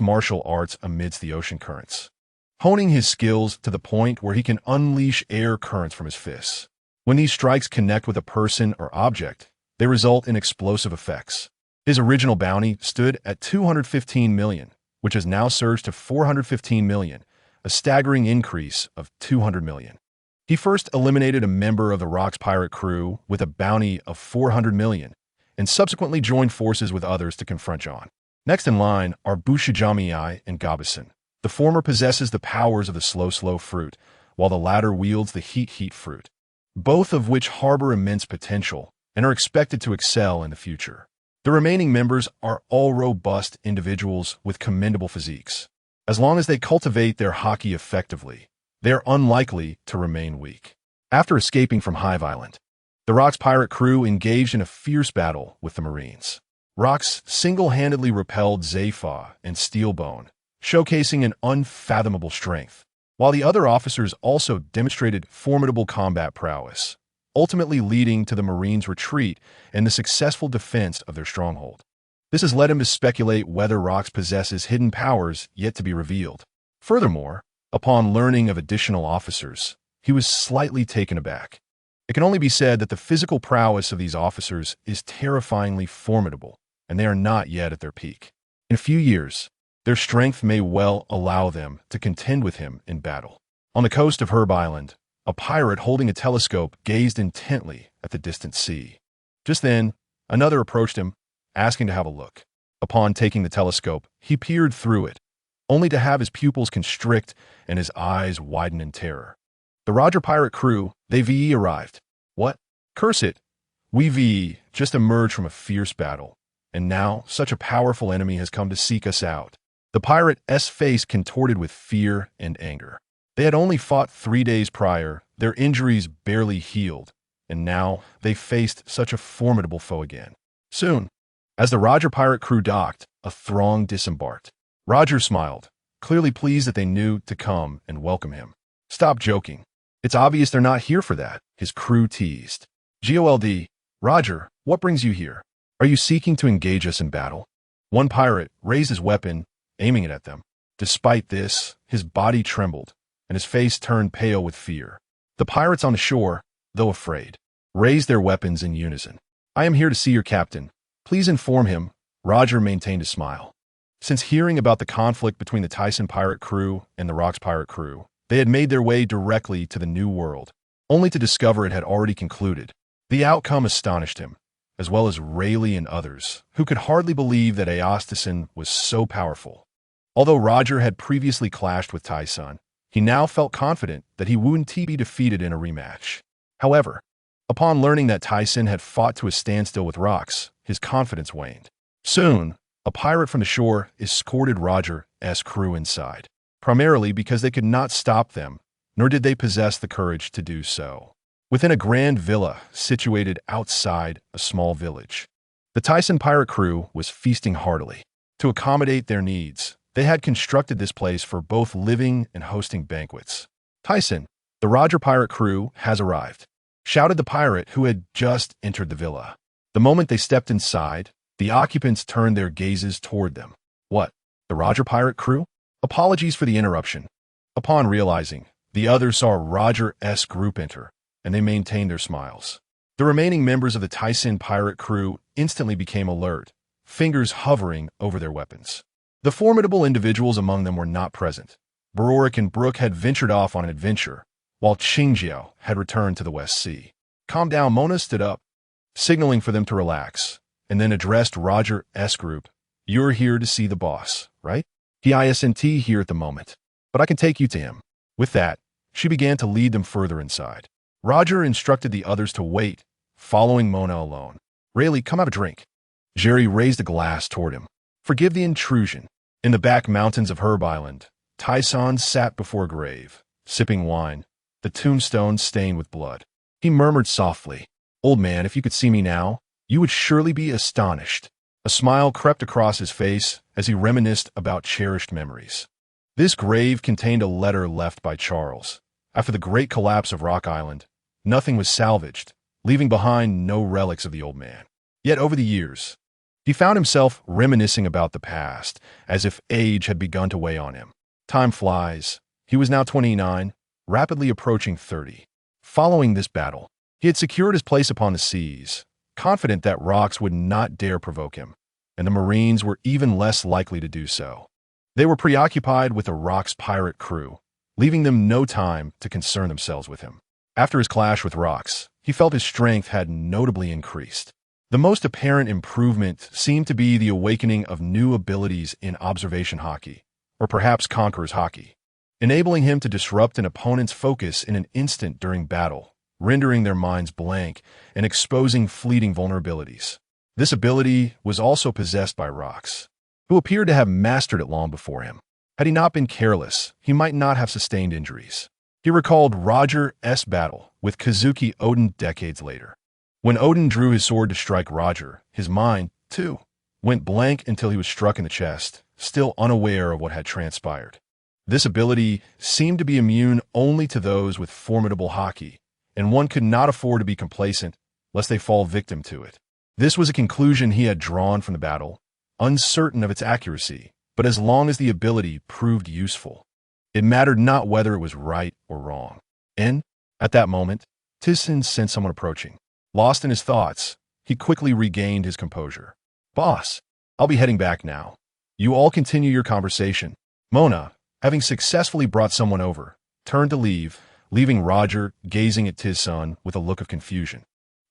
martial arts amidst the ocean currents, honing his skills to the point where he can unleash air currents from his fists. When these strikes connect with a person or object, they result in explosive effects. His original bounty stood at 215 million, which has now surged to 415 million, a staggering increase of 200 million. He first eliminated a member of the Rock's pirate crew with a bounty of 400 million, and subsequently joined forces with others to confront John. Next in line are Bushijamiai and Gabison. The former possesses the powers of the slow fruit, while the latter wields the heat fruit, both of which harbor immense potential and are expected to excel in the future. The remaining members are all robust individuals with commendable physiques. As long as they cultivate their Haki effectively, they are unlikely to remain weak. After escaping from Hive Island, the Rock's pirate crew engaged in a fierce battle with the Marines. Rox single-handedly repelled Zephyr and Steelbone, showcasing an unfathomable strength, while the other officers also demonstrated formidable combat prowess, ultimately leading to the Marines' retreat and the successful defense of their stronghold. This has led him to speculate whether Rox possesses hidden powers yet to be revealed. Furthermore, upon learning of additional officers, he was slightly taken aback. It can only be said that the physical prowess of these officers is terrifyingly formidable, and they are not yet at their peak. In a few years, their strength may well allow them to contend with him in battle. On the coast of Herb Island, a pirate holding a telescope gazed intently at the distant sea. Just then, another approached him, asking to have a look. Upon taking the telescope, he peered through it, only to have his pupils constrict and his eyes widen in terror. The Roger pirate crew, they VE arrived. What? Curse it! We VE just emerged from a fierce battle, and now such a powerful enemy has come to seek us out. The pirate's face contorted with fear and anger. They had only fought 3 days prior, their injuries barely healed, and now they faced such a formidable foe again. Soon, as the Roger pirate crew docked, a throng disembarked. Roger smiled, clearly pleased that they knew to come and welcome him. Stop joking. It's obvious they're not here for that, his crew teased. GOLD, Roger, what brings you here? Are you seeking to engage us in battle? One pirate raised his weapon, aiming it at them. Despite this, his body trembled, and his face turned pale with fear. The pirates on the shore, though afraid, raised their weapons in unison. I am here to see your captain. Please inform him. Roger maintained a smile. Since hearing about the conflict between the Tyson pirate crew and the Rock's pirate crew, they had made their way directly to the New World, only to discover it had already concluded. The outcome astonished him, as well as Rayleigh and others, who could hardly believe that Aostison was so powerful. Although Roger had previously clashed with Tyson, he now felt confident that he wouldn't be defeated in a rematch. However, upon learning that Tyson had fought to a standstill with Rox, his confidence waned. Soon, a pirate from the shore escorted Roger's crew inside, primarily because they could not stop them, nor did they possess the courage to do so. Within a grand villa situated outside a small village, the Tyson pirate crew was feasting heartily. To accommodate their needs, they had constructed this place for both living and hosting banquets. Tyson, the Roger pirate crew, has arrived, shouted the pirate who had just entered the villa. The moment they stepped inside, the occupants turned their gazes toward them. What? The Roger pirate crew? Apologies for the interruption. Upon realizing, the others saw Roger's group enter, and they maintained their smiles. The remaining members of the Tyson pirate crew instantly became alert, fingers hovering over their weapons. The formidable individuals among them were not present. Barorik and Brooke had ventured off on an adventure, while Qingjiao had returned to the West Sea. Calm down, Mona stood up, signaling for them to relax, and then addressed Roger's group. You're here to see the boss, right? He isn't here at the moment, but I can take you to him. With that, she began to lead them further inside. Roger instructed the others to wait, following Mona alone. Rayleigh, come have a drink. Jerry raised a glass toward him. Forgive the intrusion. In the back mountains of Herb Island, Tyson sat before a grave, sipping wine, the tombstone stained with blood. He murmured softly, Old man, if you could see me now, you would surely be astonished. A smile crept across his face as he reminisced about cherished memories. This grave contained a letter left by Charles. After the great collapse of Rock Island, nothing was salvaged, leaving behind no relics of the old man. Yet over the years, he found himself reminiscing about the past, as if age had begun to weigh on him. Time flies. He was now 29, rapidly approaching 30. Following this battle, He had secured his place upon the seas, confident that rocks would not dare provoke him, and the Marines were even less likely to do so. They were preoccupied with the Rock's pirate crew, leaving them no time to concern themselves with him. After his clash with Rocks, he felt his strength had notably increased. The most apparent improvement seemed to be the awakening of new abilities in observation Haki, or perhaps Conqueror's Haki, enabling him to disrupt an opponent's focus in an instant during battle, rendering their minds blank and exposing fleeting vulnerabilities. This ability was also possessed by Rocks, who appeared to have mastered it long before him. Had he not been careless, he might not have sustained injuries. He recalled Roger's battle with Kazuki Odin decades later. When Odin drew his sword to strike Roger, his mind, too, went blank until he was struck in the chest, still unaware of what had transpired. This ability seemed to be immune only to those with formidable Haki, and one could not afford to be complacent lest they fall victim to it. This was a conclusion he had drawn from the battle, uncertain of its accuracy, but as long as the ability proved useful, it mattered not whether it was right or wrong. And, at that moment, Tizin sensed someone approaching. Lost in his thoughts, he quickly regained his composure. "Boss, I'll be heading back now. You all continue your conversation." Mona, having successfully brought someone over, turned to leave, leaving Roger gazing at Tizin with a look of confusion.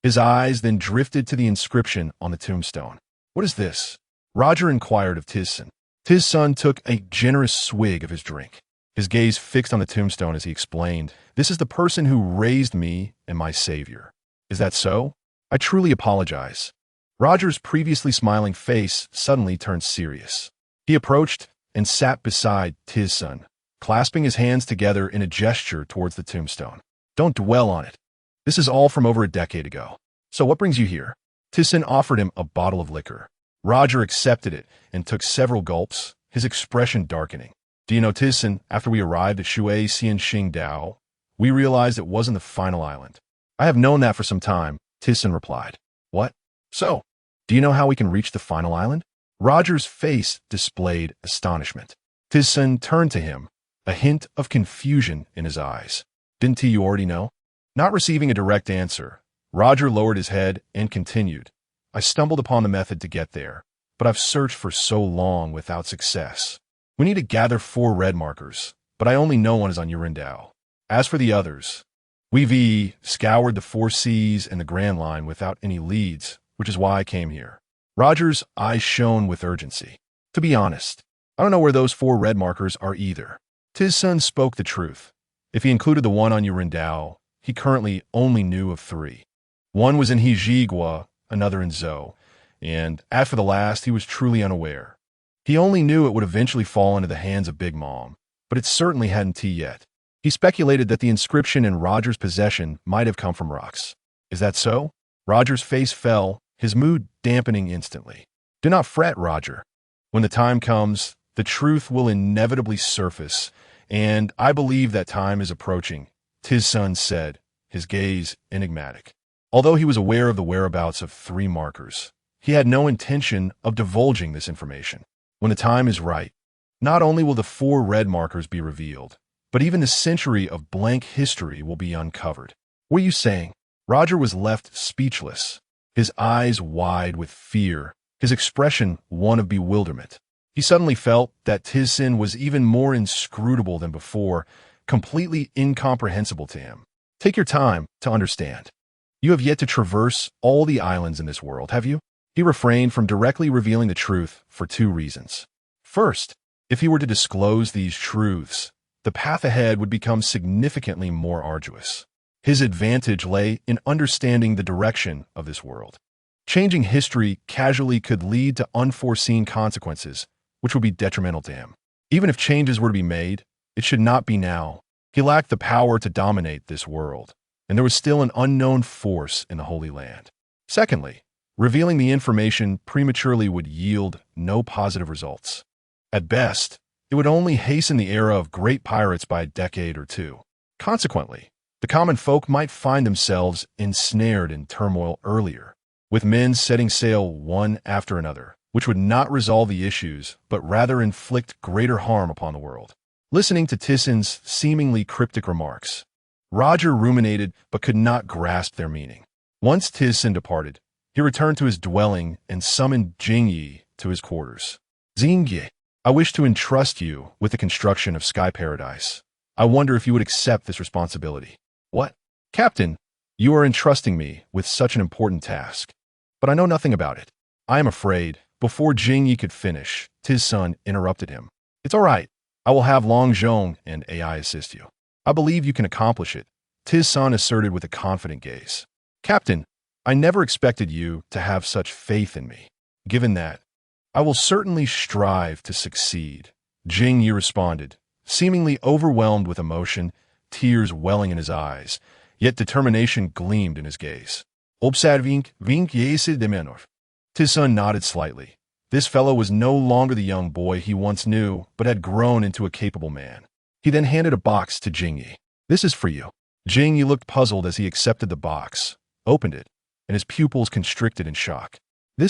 His eyes then drifted to the inscription on the tombstone. "What is this?" Roger inquired of Tizin. Tizin took a generous swig of his drink, his gaze fixed on the tombstone as he explained, "This is the person who raised me and my savior." "Is that so? I truly apologize." Roger's previously smiling face suddenly turned serious. He approached and sat beside Tizin, clasping his hands together in a gesture towards the tombstone. "Don't dwell on it. This is all from over a decade ago. So what brings you here?" Tizin offered him a bottle of liquor. Roger accepted it and took several gulps, his expression darkening. "Do you know, Tizin, after we arrived at Shui Xianxing Dao, we realized it wasn't the final island." "I have known that for some time," Tizin replied. "What? So, do you know how we can reach the final island?" Roger's face displayed astonishment. Tizin turned to him, a hint of confusion in his eyes. "Didn't you already know?" Not receiving a direct answer, Roger lowered his head and continued. "I stumbled upon the method to get there, but I've searched for so long without success. We need to gather 4 red markers, but I only know one is on Yurindao. As for the others, we've scoured the 4 seas and the Grand Line without any leads, which is why I came here." Roger's eyes shone with urgency. "To be honest, I don't know where those 4 red markers are either." Tizin spoke the truth. If he included the one on Yurindao, he currently only knew of 3. One was in Hijigua, another in Zhou, and as for the last, he was truly unaware. He only knew it would eventually fall into the hands of Big Mom, but it certainly hadn't yet. He speculated that the inscription in Roger's possession might have come from Rocks. "Is that so?" Roger's face fell, his mood dampening instantly. "Do not fret, Roger. When the time comes, the truth will inevitably surface, and I believe that time is approaching," Tizin said, his gaze enigmatic. Although he was aware of the whereabouts of 3 markers, he had no intention of divulging this information. When the time is right, not only will the 4 red markers be revealed, but even the century of blank history will be uncovered. "What are you saying?" Roger was left speechless, his eyes wide with fear, his expression one of bewilderment. He suddenly felt that Tizin was even more inscrutable than before, completely incomprehensible to him. "Take your time to understand. You have yet to traverse all the islands in this world, have you?" He refrained from directly revealing the truth for 2 reasons. First, if he were to disclose these truths, the path ahead would become significantly more arduous. His advantage lay in understanding the direction of this world. Changing history casually could lead to unforeseen consequences, which would be detrimental to him. Even if changes were to be made, it should not be now. He lacked the power to dominate this world, and there was still an unknown force in the Holy Land. Secondly, revealing the information prematurely would yield no positive results. At best, it would only hasten the era of great pirates by a decade or 2. Consequently, the common folk might find themselves ensnared in turmoil earlier, with men setting sail one after another, which would not resolve the issues, but rather inflict greater harm upon the world. Listening to Tizin's seemingly cryptic remarks, Roger ruminated but could not grasp their meaning. Once Tizson departed, he returned to his dwelling and summoned Jingyi to his quarters. Jingyi, I wish to entrust you with the construction of Sky Paradise. I wonder if you would accept this responsibility. What? Captain, you are entrusting me with such an important task, but I know nothing about it. I am afraid. Before Jingyi could finish, Tizson interrupted him. It's all right. I will have Long Zhong and AI assist you. I believe you can accomplish it, Tizson asserted with a confident gaze. Captain, I never expected you to have such faith in me. Given that, I will certainly strive to succeed, Jingyi responded, seemingly overwhelmed with emotion, tears welling in his eyes, yet determination gleamed in his gaze. Observing yese de menor. Tizson nodded slightly. This fellow was no longer the young boy he once knew, but had grown into a capable man. He then handed a box to Jingyi. This is for you. Jingyi looked puzzled as he accepted the box, opened it, and his pupils constricted in shock. It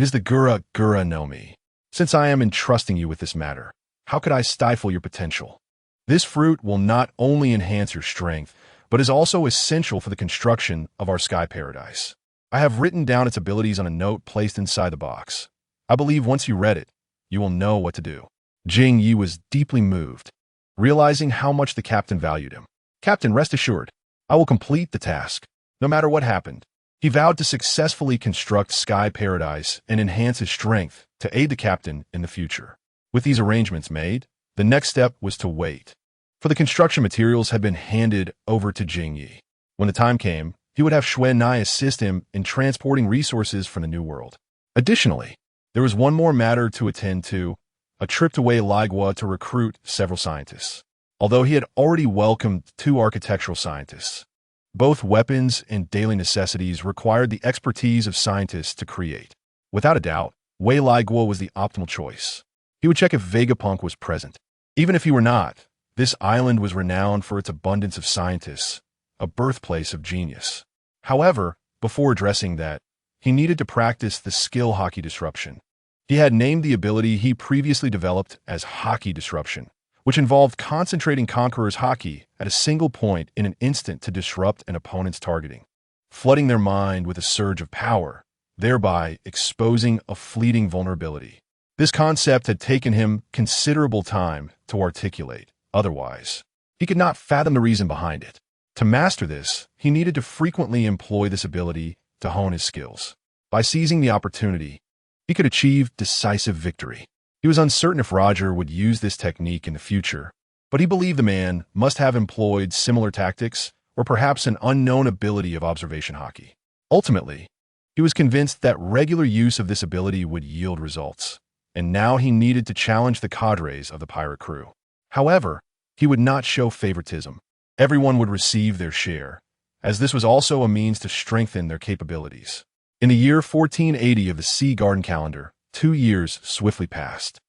is the Gura no Mi. Since I am entrusting you with this matter, how could I stifle your potential? This fruit will not only enhance your strength, but is also essential for the construction of our Sky Paradise. I have written down its abilities on a note placed inside the box. I believe once you read it, you will know what to do. Jingyi was deeply moved, realizing how much the captain valued him. Captain, rest assured, I will complete the task, no matter what happened. He vowed to successfully construct Sky Paradise and enhance his strength to aid the captain in the future. With these arrangements made, the next step was to wait. For the construction materials had been handed over to Jingyi. When the time came, he would have Xuan assist him in transporting resources from the New World. Additionally, there was one more matter to attend to, a trip to Wei-Ligua to recruit several scientists. Although he had already welcomed 2 architectural scientists, both weapons and daily necessities required the expertise of scientists to create. Without a doubt, Wei-Ligua was the optimal choice. He would check if Vegapunk was present. Even if he were not, this island was renowned for its abundance of scientists, a birthplace of genius. However, before addressing that, he needed to practice the skill Haki disruption. He had named the ability he previously developed as Haki disruption, which involved concentrating Conqueror's Haki at a single point in an instant to disrupt an opponent's targeting, flooding their mind with a surge of power, thereby exposing a fleeting vulnerability. This concept had taken him considerable time to articulate. Otherwise, he could not fathom the reason behind it. To master this, he needed to frequently employ this ability to hone his skills. By seizing the opportunity, he could achieve decisive victory. He was uncertain if Roger would use this technique in the future, but he believed the man must have employed similar tactics or perhaps an unknown ability of observation Haki. Ultimately, he was convinced that regular use of this ability would yield results, and now he needed to challenge the cadres of the pirate crew. However, he would not show favoritism. Everyone would receive their share, as this was also a means to strengthen their capabilities. In the year 1480 of the Sea Garden calendar, 2 years swiftly passed.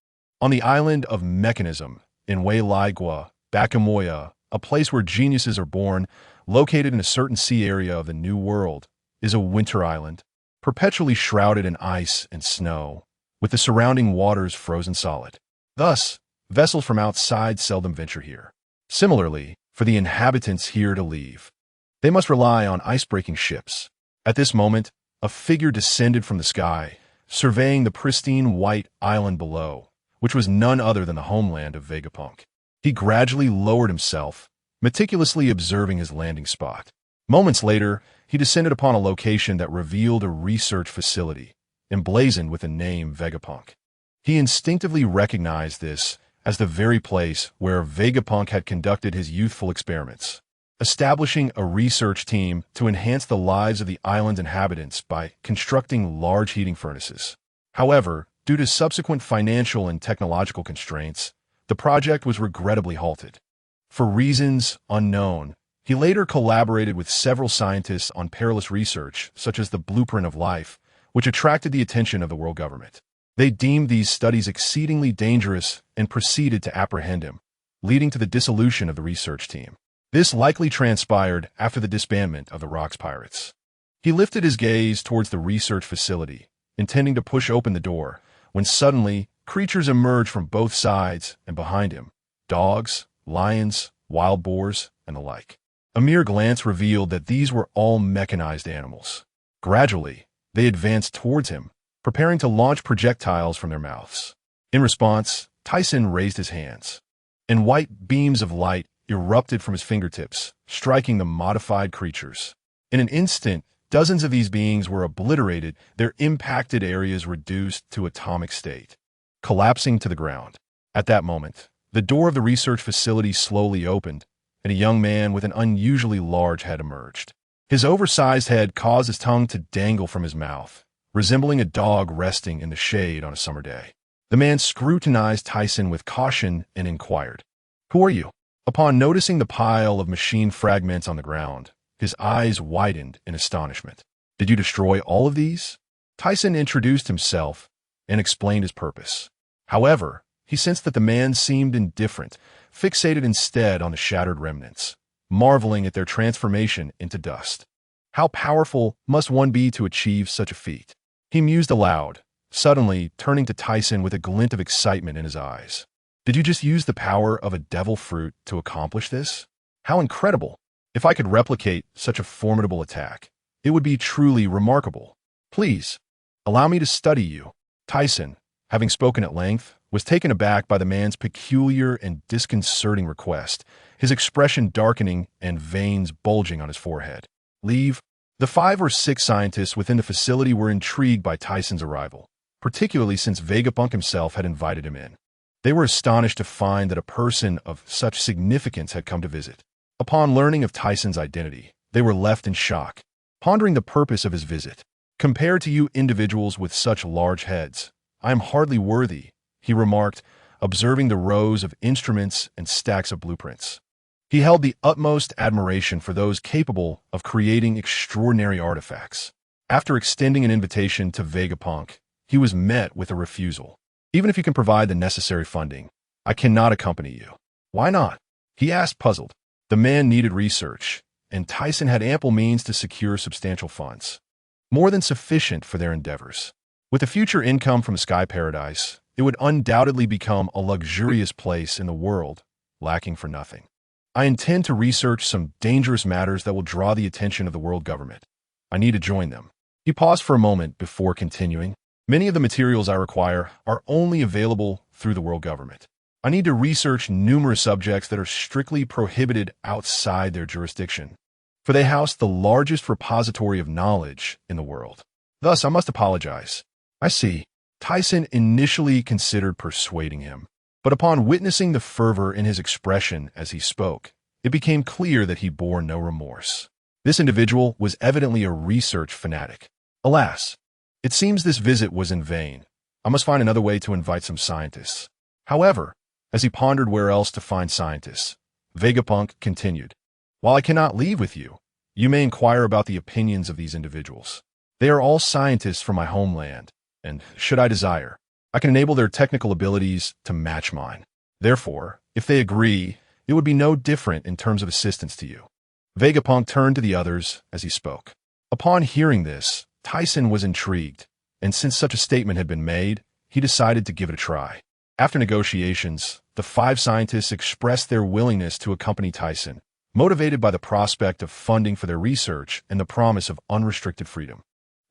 On the island of Mechanism, in Wei-Ligua, Bakamoya, a place where geniuses are born, located in a certain sea area of the New World, is a winter island, perpetually shrouded in ice and snow, with the surrounding waters frozen solid. Thus, vessels from outside seldom venture here. Similarly, for the inhabitants here to leave, they must rely on ice-breaking ships. At this moment, a figure descended from the sky, surveying the pristine white island below, which was none other than the homeland of Vegapunk. He gradually lowered himself, meticulously observing his landing spot. Moments later, he descended upon a location that revealed a research facility, emblazoned with the name Vegapunk. He instinctively recognized this as the very place where Vegapunk had conducted his youthful experiments, establishing a research team to enhance the lives of the island's inhabitants by constructing large heating furnaces. However, due to subsequent financial and technological constraints, the project was regrettably halted. For reasons unknown, he later collaborated with several scientists on perilous research, such as the blueprint of life, which attracted the attention of the world government. They deemed these studies exceedingly dangerous and proceeded to apprehend him, leading to the dissolution of the research team. This likely transpired after the disbandment of the Rocks Pirates. He lifted his gaze towards the research facility, intending to push open the door, when suddenly creatures emerged from both sides and behind him: dogs, lions, wild boars, and the like. A mere glance revealed that these were all mechanized animals. Gradually, they advanced towards him, preparing to launch projectiles from their mouths. In response, Tyson raised his hands, and white beams of light erupted from his fingertips, striking the modified creatures. In an instant, dozens of these beings were obliterated, their impacted areas reduced to atomic state, collapsing to the ground. At that moment, the door of the research facility slowly opened, and a young man with an unusually large head emerged. His oversized head caused his tongue to dangle from his mouth, resembling a dog resting in the shade on a summer day. The man scrutinized Tyson with caution and inquired, "Who are you?" Upon noticing the pile of machine fragments on the ground, his eyes widened in astonishment. "Did you destroy all of these?" Tyson introduced himself and explained his purpose. However, he sensed that the man seemed indifferent, fixated instead on the shattered remnants, marveling at their transformation into dust. How powerful must one be to achieve such a feat? He mused aloud, suddenly turning to Tyson with a glint of excitement in his eyes. "Did you just use the power of a devil fruit to accomplish this? How incredible! If I could replicate such a formidable attack, it would be truly remarkable. Please, allow me to study you." Tyson, having spoken at length, was taken aback by the man's peculiar and disconcerting request, his expression darkening and veins bulging on his forehead. "Leave." The 5 or 6 scientists within the facility were intrigued by Tyson's arrival, particularly since Vegapunk himself had invited him in. They were astonished to find that a person of such significance had come to visit. Upon learning of Tyson's identity, they were left in shock, pondering the purpose of his visit. "Compared to you individuals with such large heads, I am hardly worthy," he remarked, observing the rows of instruments and stacks of blueprints. He held the utmost admiration for those capable of creating extraordinary artifacts. After extending an invitation to Vegapunk, he was met with a refusal. "Even if you can provide the necessary funding, I cannot accompany you." "Why not?" he asked, puzzled. The man needed research, and Tyson had ample means to secure substantial funds, more than sufficient for their endeavors. With the future income from Sky Paradise, it would undoubtedly become a luxurious place in the world, lacking for nothing. "I intend to research some dangerous matters that will draw the attention of the world government. I need to join them." He paused for a moment before continuing. "Many of the materials I require are only available through the world government. I need to research numerous subjects that are strictly prohibited outside their jurisdiction, for they house the largest repository of knowledge in the world. Thus, I must apologize." "I see." Tyson initially considered persuading him, but upon witnessing the fervor in his expression as he spoke, it became clear that he bore no remorse. This individual was evidently a research fanatic. Alas, it seems this visit was in vain. I must find another way to invite some scientists. However, as he pondered where else to find scientists, Vegapunk continued, "While I cannot leave with you, you may inquire about the opinions of these individuals. They are all scientists from my homeland, and, should I desire, I can enable their technical abilities to match mine. Therefore, if they agree, it would be no different in terms of assistance to you." Vegapunk turned to the others as he spoke. Upon hearing this, Tyson was intrigued, and since such a statement had been made, he decided to give it a try. After negotiations, the 5 scientists expressed their willingness to accompany Tyson, motivated by the prospect of funding for their research and the promise of unrestricted freedom.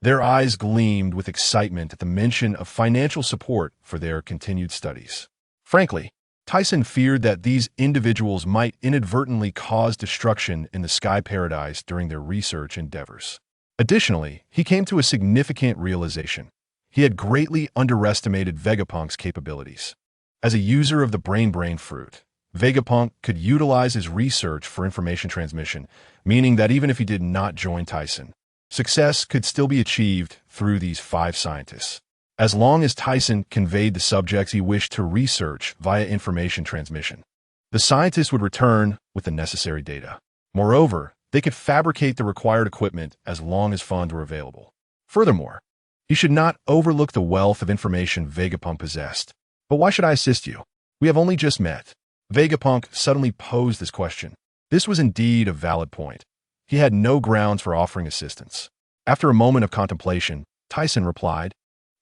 Their eyes gleamed with excitement at the mention of financial support for their continued studies. Frankly, Tyson feared that these individuals might inadvertently cause destruction in the Sky Paradise during their research endeavors. Additionally, he came to a significant realization. He had greatly underestimated Vegapunk's capabilities. As a user of the Brain fruit, Vegapunk could utilize his research for information transmission, meaning that even if he did not join Tyson, success could still be achieved through these 5 scientists, as long as Tyson conveyed the subjects he wished to research via information transmission. The scientists would return with the necessary data. Moreover, they could fabricate the required equipment as long as funds were available. Furthermore, you should not overlook the wealth of information Vegapunk possessed. "But why should I assist you? We have only just met." Vegapunk suddenly posed this question. This was indeed a valid point. He had no grounds for offering assistance. After a moment of contemplation, Tyson replied,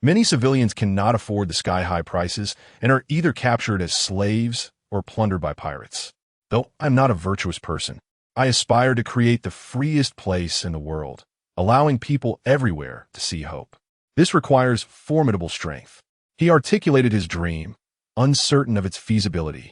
"Many civilians cannot afford the sky-high prices and are either captured as slaves or plundered by pirates. Though I'm not a virtuous person, I aspire to create the freest place in the world, allowing people everywhere to see hope. This requires formidable strength. He articulated his dream, uncertain of its feasibility.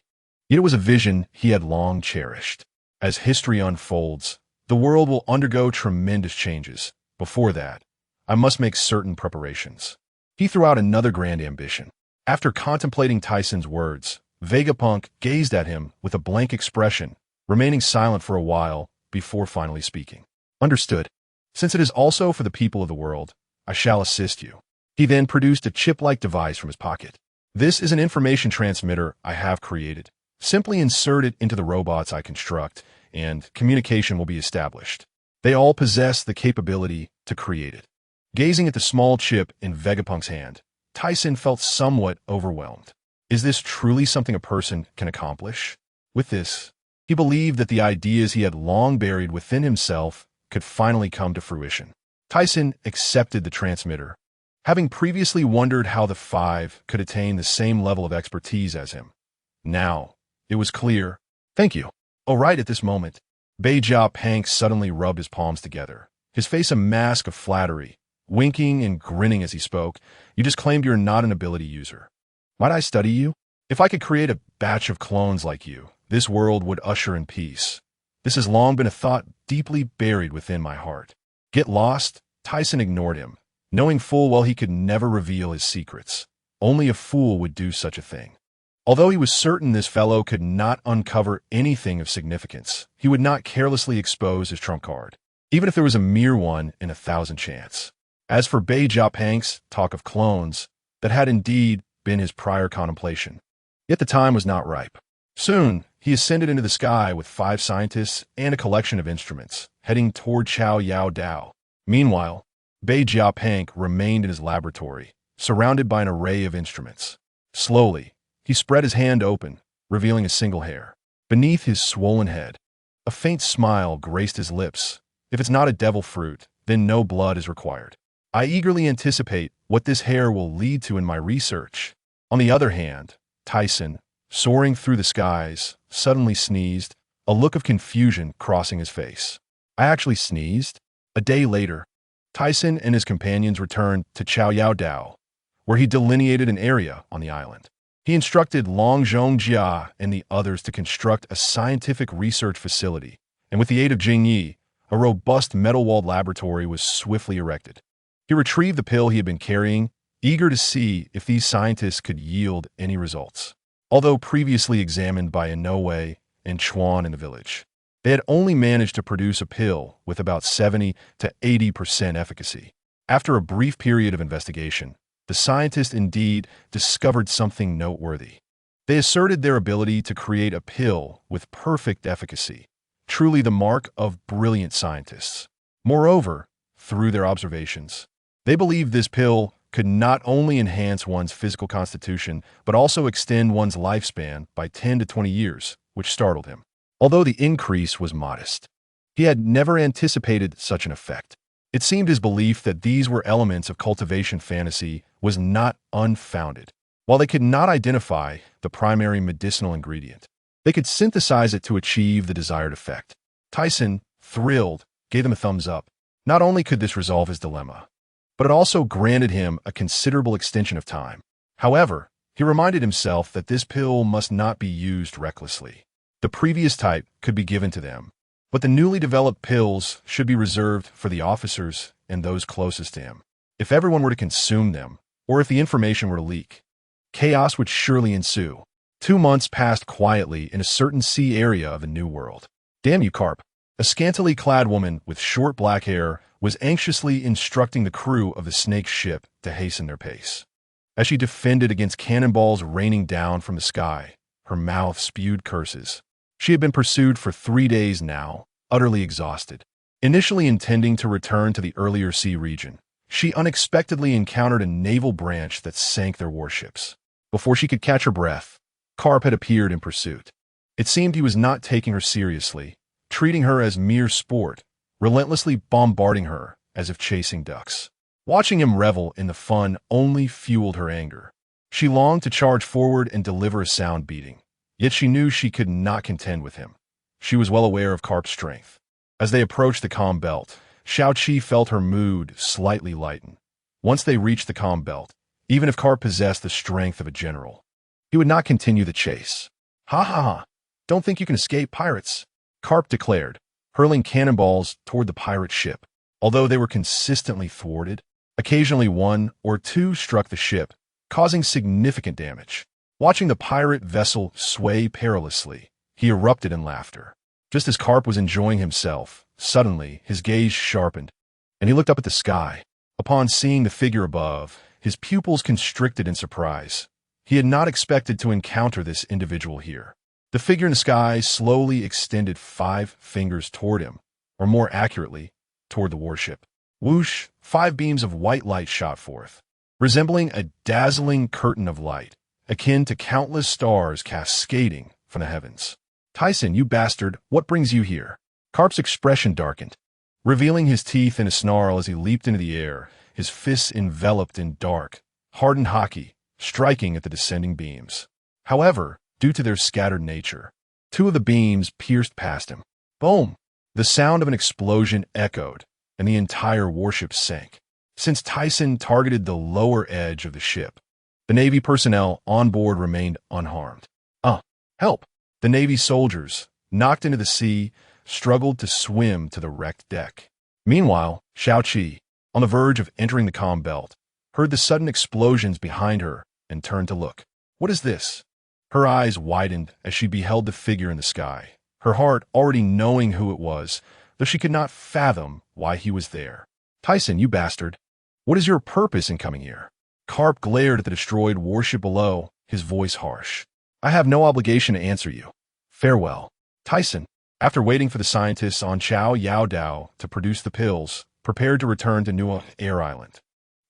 Yet it was a vision he had long cherished. As history unfolds, the world will undergo tremendous changes. Before that, I must make certain preparations. He threw out another grand ambition. After contemplating Tyson's words, Vegapunk gazed at him with a blank expression, remaining silent for a while before finally speaking. Understood. Since it is also for the people of the world, I shall assist you. He then produced a chip-like device from his pocket. This is an information transmitter I have created. Simply insert it into the robots I construct, and communication will be established. They all possess the capability to create it. Gazing at the small chip in Vegapunk's hand, Tyson felt somewhat overwhelmed. Is this truly something a person can accomplish? With this, he believed that the ideas he had long buried within himself could finally come to fruition. Tyson accepted the transmitter, having previously wondered how the five could attain the same level of expertise as him. Now, it was clear. Thank you. Oh, right at this moment, Vegapunk suddenly rubbed his palms together, his face a mask of flattery, winking and grinning as he spoke. You just claimed you're not an ability user. Might I study you? If I could create a batch of clones like you, this world would usher in peace. This has long been a thought deeply buried within my heart. Get lost? Tyson ignored him, knowing full well he could never reveal his secrets. Only a fool would do such a thing. Although he was certain this fellow could not uncover anything of significance, he would not carelessly expose his trump card, even if there was a mere 1 in 1,000 chance. As for Vegapunk's talk of clones, that had indeed been his prior contemplation. Yet the time was not ripe. Soon, he ascended into the sky with 5 scientists and a collection of instruments, heading toward Chao Yao Dao. Meanwhile, Vegapunk remained in his laboratory, surrounded by an array of instruments. Slowly, he spread his hand open, revealing a single hair. Beneath his swollen head, a faint smile graced his lips. If it's not a devil fruit, then no blood is required. I eagerly anticipate what this hair will lead to in my research. On the other hand, Tyson, soaring through the skies, suddenly sneezed, a look of confusion crossing his face. I actually sneezed? A day later, Tyson and his companions returned to Chao Yao Dao, where he delineated an area on the island. He instructed Long Zhongjia and the others to construct a scientific research facility, and with the aid of Jingyi, a robust metal-walled laboratory was swiftly erected. He retrieved the pill he had been carrying, eager to see if these scientists could yield any results. Although previously examined by Inoue and Chuan in the village, they had only managed to produce a pill with about 70 to 80% efficacy. After a brief period of investigation, the scientists indeed discovered something noteworthy. They asserted their ability to create a pill with perfect efficacy, truly the mark of brilliant scientists. Moreover, through their observations, they believed this pill could not only enhance one's physical constitution, but also extend one's lifespan by 10 to 20 years, which startled him. Although the increase was modest, he had never anticipated such an effect. It seemed his belief that these were elements of cultivation fantasy was not unfounded. While they could not identify the primary medicinal ingredient, they could synthesize it to achieve the desired effect. Tyson, thrilled, gave them a thumbs up. Not only could this resolve his dilemma, but it also granted him a considerable extension of time. However, he reminded himself that this pill must not be used recklessly. The previous type could be given to them, but the newly developed pills should be reserved for the officers and those closest to him. If everyone were to consume them, or if the information were to leak, chaos would surely ensue. 2 months passed quietly in a certain sea area of the New World. Damn you, Carp. A scantily clad woman with short black hair was anxiously instructing the crew of the snake's ship to hasten their pace. As she defended against cannonballs raining down from the sky, her mouth spewed curses. She had been pursued for 3 days now, utterly exhausted. Initially intending to return to the earlier sea region, she unexpectedly encountered a naval branch that sank their warships. Before she could catch her breath, Carp had appeared in pursuit. It seemed he was not taking her seriously, treating her as mere sport, relentlessly bombarding her as if chasing ducks. Watching him revel in the fun only fueled her anger. She longed to charge forward and deliver a sound beating, yet she knew she could not contend with him. She was well aware of Karp's strength. As they approached the calm belt, Xiaoqi felt her mood slightly lighten. Once they reached the calm belt, even if Karp possessed the strength of a general, he would not continue the chase. Ha ha ha! Don't think you can escape pirates, Karp declared, hurling cannonballs toward the pirate ship. Although they were consistently thwarted, occasionally one or two struck the ship, causing significant damage. Watching the pirate vessel sway perilously, he erupted in laughter. Just as Karp was enjoying himself, suddenly his gaze sharpened, and he looked up at the sky. Upon seeing the figure above, his pupils constricted in surprise. He had not expected to encounter this individual here. The figure in the sky slowly extended 5 fingers toward him, or more accurately, toward the warship. Whoosh! 5 beams of white light shot forth, resembling a dazzling curtain of light, akin to countless stars cascading from the heavens. Tyson, you bastard, what brings you here? Karp's expression darkened, revealing his teeth in a snarl as he leaped into the air, his fists enveloped in dark, hardened Haki, striking at the descending beams. However, due to their scattered nature, 2 of the beams pierced past him. Boom! The sound of an explosion echoed, and the entire warship sank. Since Tyson targeted the lower edge of the ship, the Navy personnel on board remained unharmed. Help! The Navy soldiers, knocked into the sea, struggled to swim to the wrecked deck. Meanwhile, Xiaoqi, on the verge of entering the calm belt, heard the sudden explosions behind her and turned to look. What is this? Her eyes widened as she beheld the figure in the sky, her heart already knowing who it was, though she could not fathom why he was there. Tyson, you bastard! What is your purpose in coming here? Karp glared at the destroyed warship below, his voice harsh. I have no obligation to answer you. Farewell. Tyson, after waiting for the scientists on Chao Yao Dao to produce the pills, prepared to return to Nua Air Island.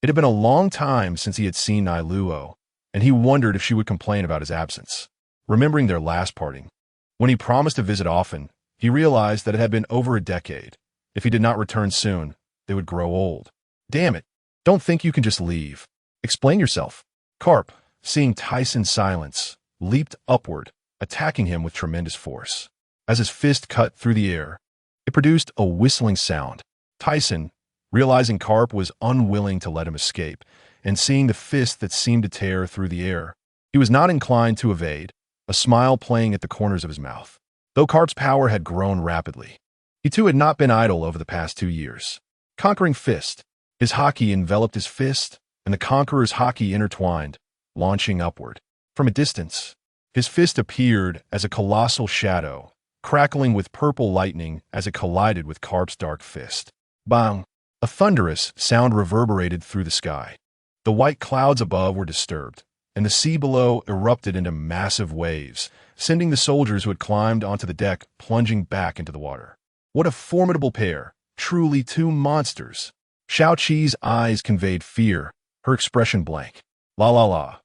It had been a long time since he had seen Nai Luo, and he wondered if she would complain about his absence. Remembering their last parting, when he promised to visit often, he realized that it had been over a decade. If he did not return soon, they would grow old. Damn it. Don't think you can just leave. Explain yourself. Karp, seeing Tyson's silence, leaped upward, attacking him with tremendous force. As his fist cut through the air, it produced a whistling sound. Tyson, realizing Karp was unwilling to let him escape, and seeing the fist that seemed to tear through the air, he was not inclined to evade, a smile playing at the corners of his mouth. Though Karp's power had grown rapidly, he too had not been idle over the past 2 years. Conquering fist, his Haki enveloped his fist, and the conqueror's Haki intertwined, launching upward. From a distance, his fist appeared as a colossal shadow, crackling with purple lightning as it collided with Karp's dark fist. Bang! A thunderous sound reverberated through the sky. The white clouds above were disturbed, and the sea below erupted into massive waves, sending the soldiers who had climbed onto the deck plunging back into the water. What a formidable pair! Truly 2 monsters! Xiaoqi's eyes conveyed fear, her expression blank. La la la.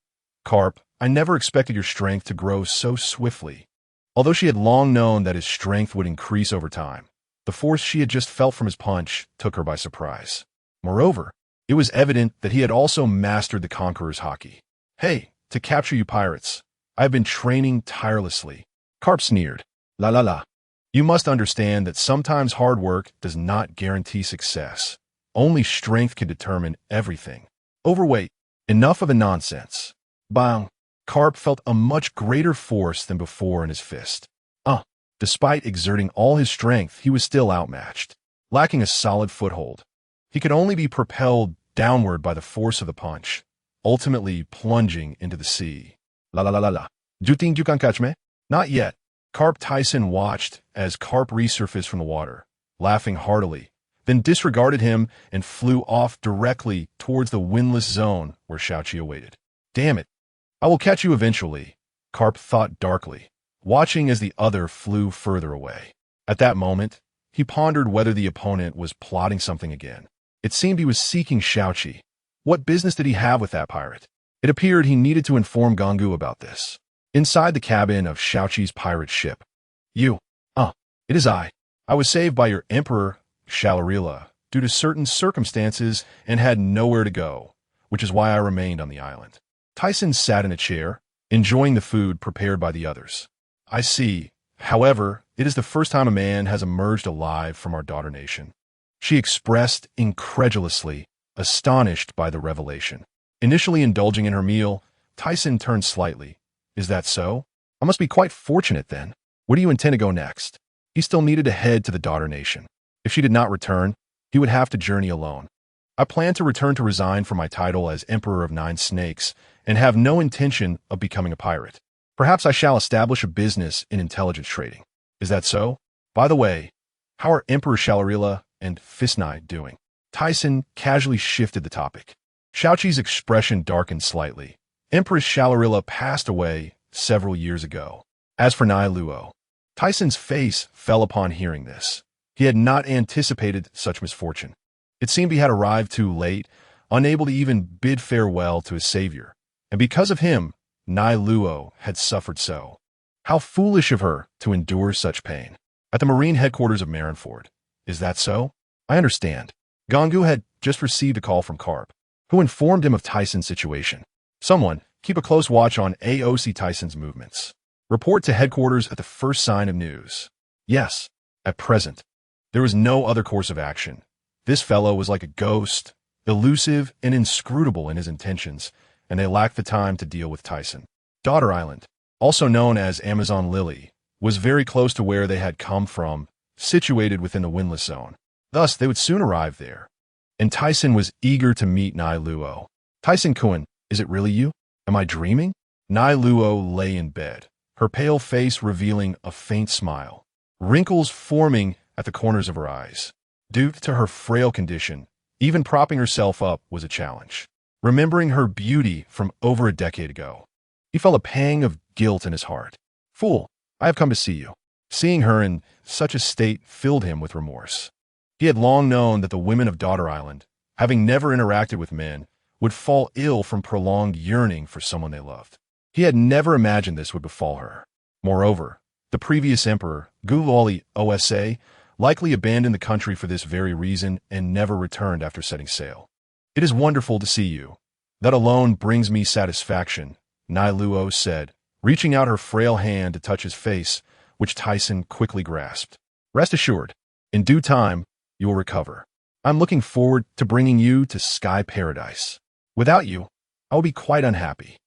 Karp, I never expected your strength to grow so swiftly. Although she had long known that his strength would increase over time, the force she had just felt from his punch took her by surprise. Moreover, it was evident that he had also mastered the Conqueror's Haki. Hey, to capture you pirates, I have been training tirelessly. Karp sneered. La la la. You must understand that sometimes hard work does not guarantee success. Only strength can determine everything. Overweight. Enough of the nonsense. Bang. Karp felt a much greater force than before in his fist. Despite exerting all his strength, he was still outmatched. Lacking a solid foothold, he could only be propelled downward by the force of the punch, ultimately plunging into the sea. La la la la la. Do you think you can catch me? Not yet. Karp Tyson watched as Karp resurfaced from the water, laughing heartily, then disregarded him and flew off directly towards the windless zone where Xiaoqi awaited. Damn it. I will catch you eventually, Karp thought darkly, watching as the other flew further away. At that moment, he pondered whether the opponent was plotting something again. It seemed he was seeking Xiaoqi. What business did he have with that pirate? It appeared he needed to inform Gonggu about this. Inside the cabin of Xiaoqi's pirate ship. It is I. I was saved by your emperor, Shalarila, due to certain circumstances and had nowhere to go, which is why I remained on the island. Tyson sat in a chair, enjoying the food prepared by the others. I see. However, it is the first time a man has emerged alive from our daughter nation. She expressed incredulously, astonished by the revelation. Initially indulging in her meal, Tyson turned slightly. Is that so? I must be quite fortunate then. Where do you intend to go next? He still needed to head to the daughter nation. If she did not return, he would have to journey alone. I plan to return to resign from my title as Emperor of Nine Snakes and have no intention of becoming a pirate. Perhaps I shall establish a business in intelligence trading. Is that so? By the way, how are Emperor Shalarila and Fisnai doing? Tyson casually shifted the topic. Xiaoqi's expression darkened slightly. Empress Shalarila passed away several years ago. As for Nai Luo, Tyson's face fell upon hearing this. He had not anticipated such misfortune. It seemed he had arrived too late, unable to even bid farewell to his savior. And because of him, Nai Luo had suffered so. How foolish of her to endure such pain. At the Marine headquarters of Marineford. Is that so? I understand. Gongu had just received a call from Karp, who informed him of Tyson's situation. Someone, keep a close watch on AOC Tyson's movements. Report to headquarters at the first sign of news. Yes, at present. There was no other course of action. This fellow was like a ghost, elusive and inscrutable in his intentions, and they lacked the time to deal with Tyson. Daughter Island, also known as Amazon Lily, was very close to where they had come from, situated within the windless zone. Thus, they would soon arrive there. And Tyson was eager to meet Nai Luo. Tyson-kun, is it really you? Am I dreaming? Nai Luo lay in bed, her pale face revealing a faint smile, wrinkles forming at the corners of her eyes. Due to her frail condition, even propping herself up was a challenge. Remembering her beauty from over a decade ago, he felt a pang of guilt in his heart. Fool, I have come to see you. Seeing her in such a state filled him with remorse. He had long known that the women of Daughter Island, having never interacted with men, would fall ill from prolonged yearning for someone they loved. He had never imagined this would befall her. Moreover, the previous emperor, Gulali Osa, likely abandoned the country for this very reason and never returned after setting sail. It is wonderful to see you. That alone brings me satisfaction, Nai Luo said, reaching out her frail hand to touch his face, which Tyson quickly grasped. Rest assured, in due time, you will recover. I'm looking forward to bringing you to Sky Paradise. Without you, I will be quite unhappy.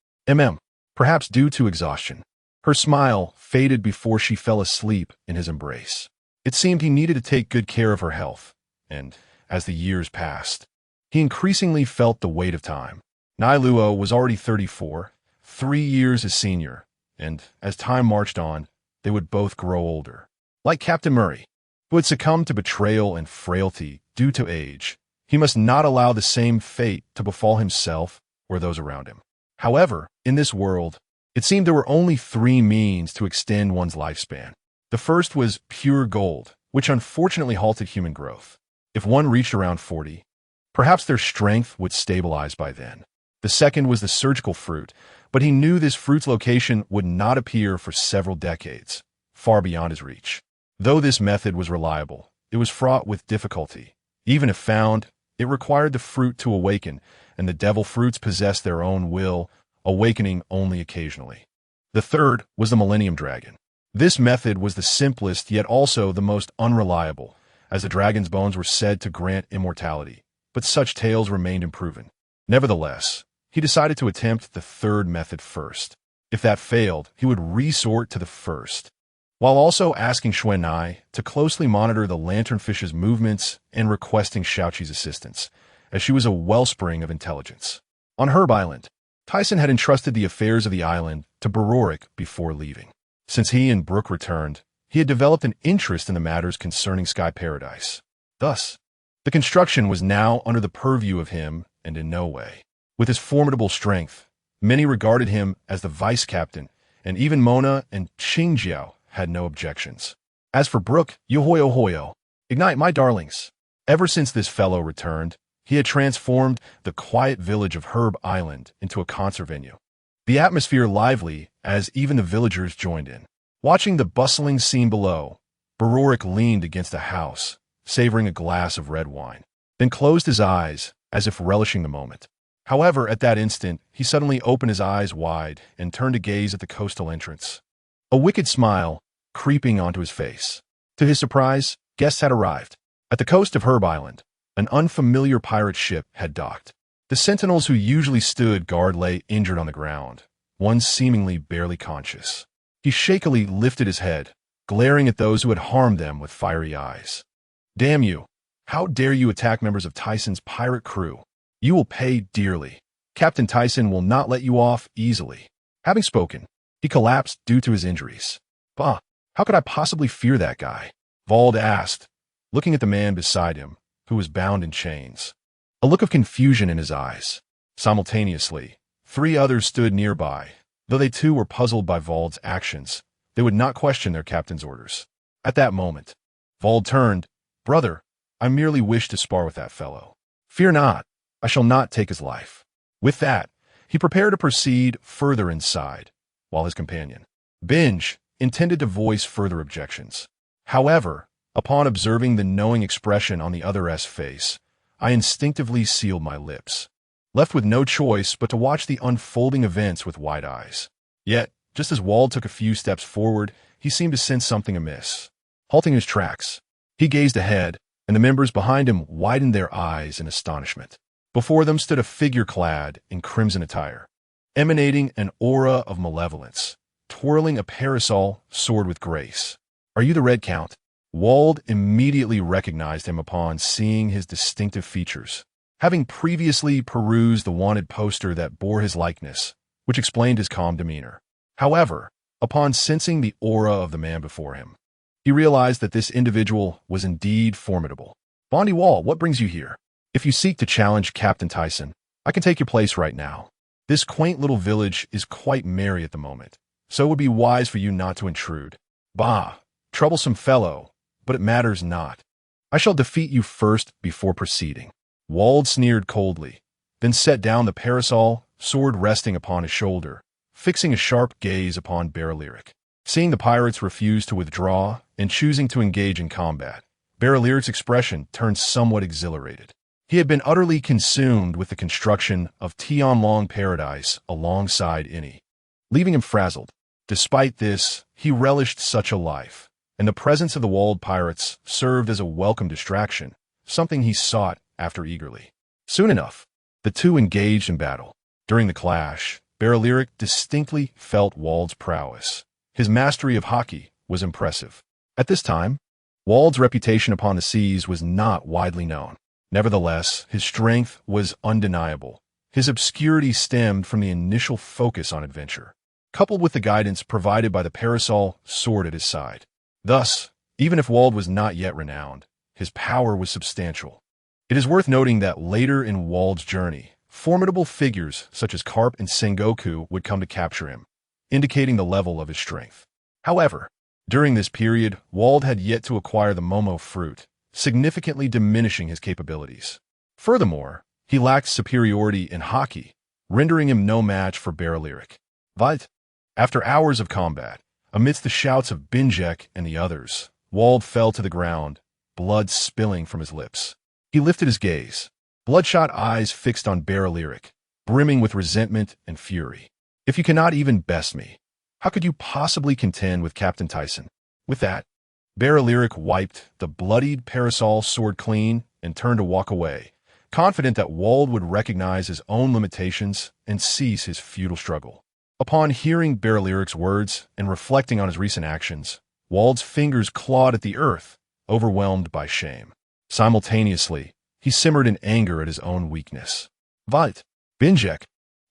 Perhaps due to exhaustion. Her smile faded before she fell asleep in his embrace. It seemed he needed to take good care of her health, and as the years passed, he increasingly felt the weight of time. Nai Luo was already 34, 3 years his senior, and as time marched on, they would both grow older. Like Captain Murray, who had succumbed to betrayal and frailty due to age, he must not allow the same fate to befall himself or those around him. However, in this world, it seemed there were only 3 means to extend one's lifespan. The first was pure gold, which unfortunately halted human growth. If one reached around 40, perhaps their strength would stabilize by then. The second was the surgical fruit, but he knew this fruit's location would not appear for several decades, far beyond his reach. Though this method was reliable, it was fraught with difficulty. Even if found, it required the fruit to awaken, and the devil fruits possessed their own will, awakening only occasionally. The third was the Millennium Dragon. This method was the simplest yet also the most unreliable, as the dragon's bones were said to grant immortality, but such tales remained unproven. Nevertheless, he decided to attempt the third method first. If that failed, he would resort to the first, while also asking Xuanai to closely monitor the lanternfish's movements and requesting Xiaoqi's assistance, as she was a wellspring of intelligence. On Herb Island, Tyson had entrusted the affairs of the island to Barorik before leaving. Since he and Brooke returned, he had developed an interest in the matters concerning Sky Paradise. Thus, the construction was now under the purview of him and in no way. With his formidable strength, many regarded him as the vice-captain, and even Mona and Qingjiao had no objections. As for Brooke, Yohoyo, ignite my darlings. Ever since this fellow returned, he had transformed the quiet village of Herb Island into a concert venue. The atmosphere lively as even the villagers joined in. Watching the bustling scene below, Barorik leaned against a house, savoring a glass of red wine, then closed his eyes as if relishing the moment. However, at that instant, he suddenly opened his eyes wide and turned to gaze at the coastal entrance. A wicked smile, creeping onto his face. To his surprise, guests had arrived. At the coast of Herb Island, an unfamiliar pirate ship had docked. The sentinels who usually stood guard lay injured on the ground, one seemingly barely conscious. He shakily lifted his head, glaring at those who had harmed them with fiery eyes. "Damn you! How dare you attack members of Tyson's pirate crew? You will pay dearly. Captain Tyson will not let you off easily." Having spoken, he collapsed due to his injuries. "Bah, how could I possibly fear that guy?" Vald asked, looking at the man beside him, who was bound in chains. A look of confusion in his eyes. Simultaneously, 3 others stood nearby. Though they too were puzzled by Vald's actions, they would not question their captain's orders. At that moment, Vald turned. "Brother, I merely wish to spar with that fellow. Fear not, I shall not take his life." With that, he prepared to proceed further inside, while his companion, Binge, intended to voice further objections. However, upon observing the knowing expression on the other's face, I instinctively sealed my lips, left with no choice but to watch the unfolding events with wide eyes. Yet, just as Wald took a few steps forward, he seemed to sense something amiss. Halting his tracks, he gazed ahead, and the members behind him widened their eyes in astonishment. Before them stood a figure clad in crimson attire, emanating an aura of malevolence, twirling a parasol soared with grace. "Are you the Red Count?" Wald immediately recognized him upon seeing his distinctive features, having previously perused the wanted poster that bore his likeness, which explained his calm demeanor. However, upon sensing the aura of the man before him, he realized that this individual was indeed formidable. "Bondi Wall, what brings you here? If you seek to challenge Captain Tyson, I can take your place right now. This quaint little village is quite merry at the moment, so it would be wise for you not to intrude." "Bah, troublesome fellow, but it matters not. I shall defeat you first before proceeding." Wald sneered coldly, then set down the parasol, sword resting upon his shoulder, fixing a sharp gaze upon Barrelyric. Seeing the pirates refuse to withdraw and choosing to engage in combat, Barrelyric's expression turned somewhat exhilarated. He had been utterly consumed with the construction of Tianlong Paradise alongside Inni, leaving him frazzled. Despite this, he relished such a life, and the presence of the walled pirates served as a welcome distraction, something he sought after eagerly. Soon enough, the two engaged in battle. During the clash, Barrelyric distinctly felt Wald's prowess. His mastery of Haki was impressive. At this time, Wald's reputation upon the seas was not widely known. Nevertheless, his strength was undeniable. His obscurity stemmed from the initial focus on adventure, coupled with the guidance provided by the parasol sword at his side. Thus, even if Wald was not yet renowned, his power was substantial. It is worth noting that later in Wald's journey, formidable figures such as Karp and Sengoku would come to capture him, indicating the level of his strength. However, during this period, Wald had yet to acquire the Momo fruit, significantly diminishing his capabilities. Furthermore, he lacked superiority in Haki, rendering him no match for Barrelyric. But, after hours of combat, amidst the shouts of Binjek and the others, Wald fell to the ground, blood spilling from his lips. He lifted his gaze, bloodshot eyes fixed on Barrelyric, brimming with resentment and fury. "If you cannot even best me, how could you possibly contend with Captain Tyson?" With that, Barrelyric wiped the bloodied parasol sword clean and turned to walk away, confident that Wald would recognize his own limitations and cease his futile struggle. Upon hearing Barrelyric's words and reflecting on his recent actions, Wald's fingers clawed at the earth, overwhelmed by shame. Simultaneously, he simmered in anger at his own weakness. But Binjek,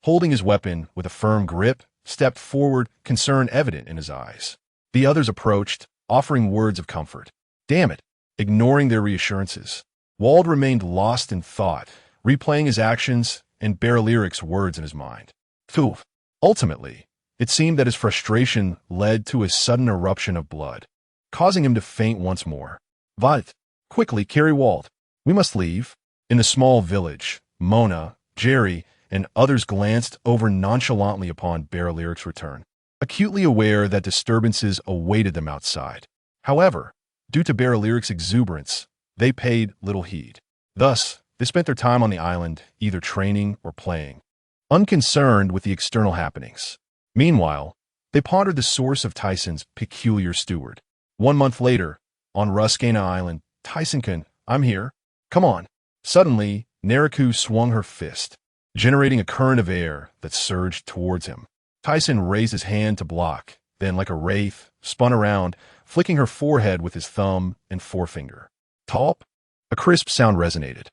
holding his weapon with a firm grip, stepped forward, concern evident in his eyes. The others approached, offering words of comfort. Damn it! Ignoring their reassurances, Wald remained lost in thought, replaying his actions and Barrelyric's words in his mind. Phew! Ultimately, it seemed that his frustration led to a sudden eruption of blood, causing him to faint once more. But quickly, carry Wald. We must leave. In the small village, Mona, Jerry, and others glanced over nonchalantly upon Barrelyric's return, acutely aware that disturbances awaited them outside. However, due to Barrelyric's exuberance, they paid little heed. Thus, they spent their time on the island, either training or playing, unconcerned with the external happenings. Meanwhile, They pondered the source of Tyson's peculiar steward. 1 month later, on Ruskana Island, Tyson-kun, I'm here. Come on. Suddenly, Nariku swung her fist, generating a current of air that surged towards him. Tyson raised his hand to block, then, like a wraith, spun around, flicking her forehead with his thumb and forefinger. Talp? A crisp sound resonated.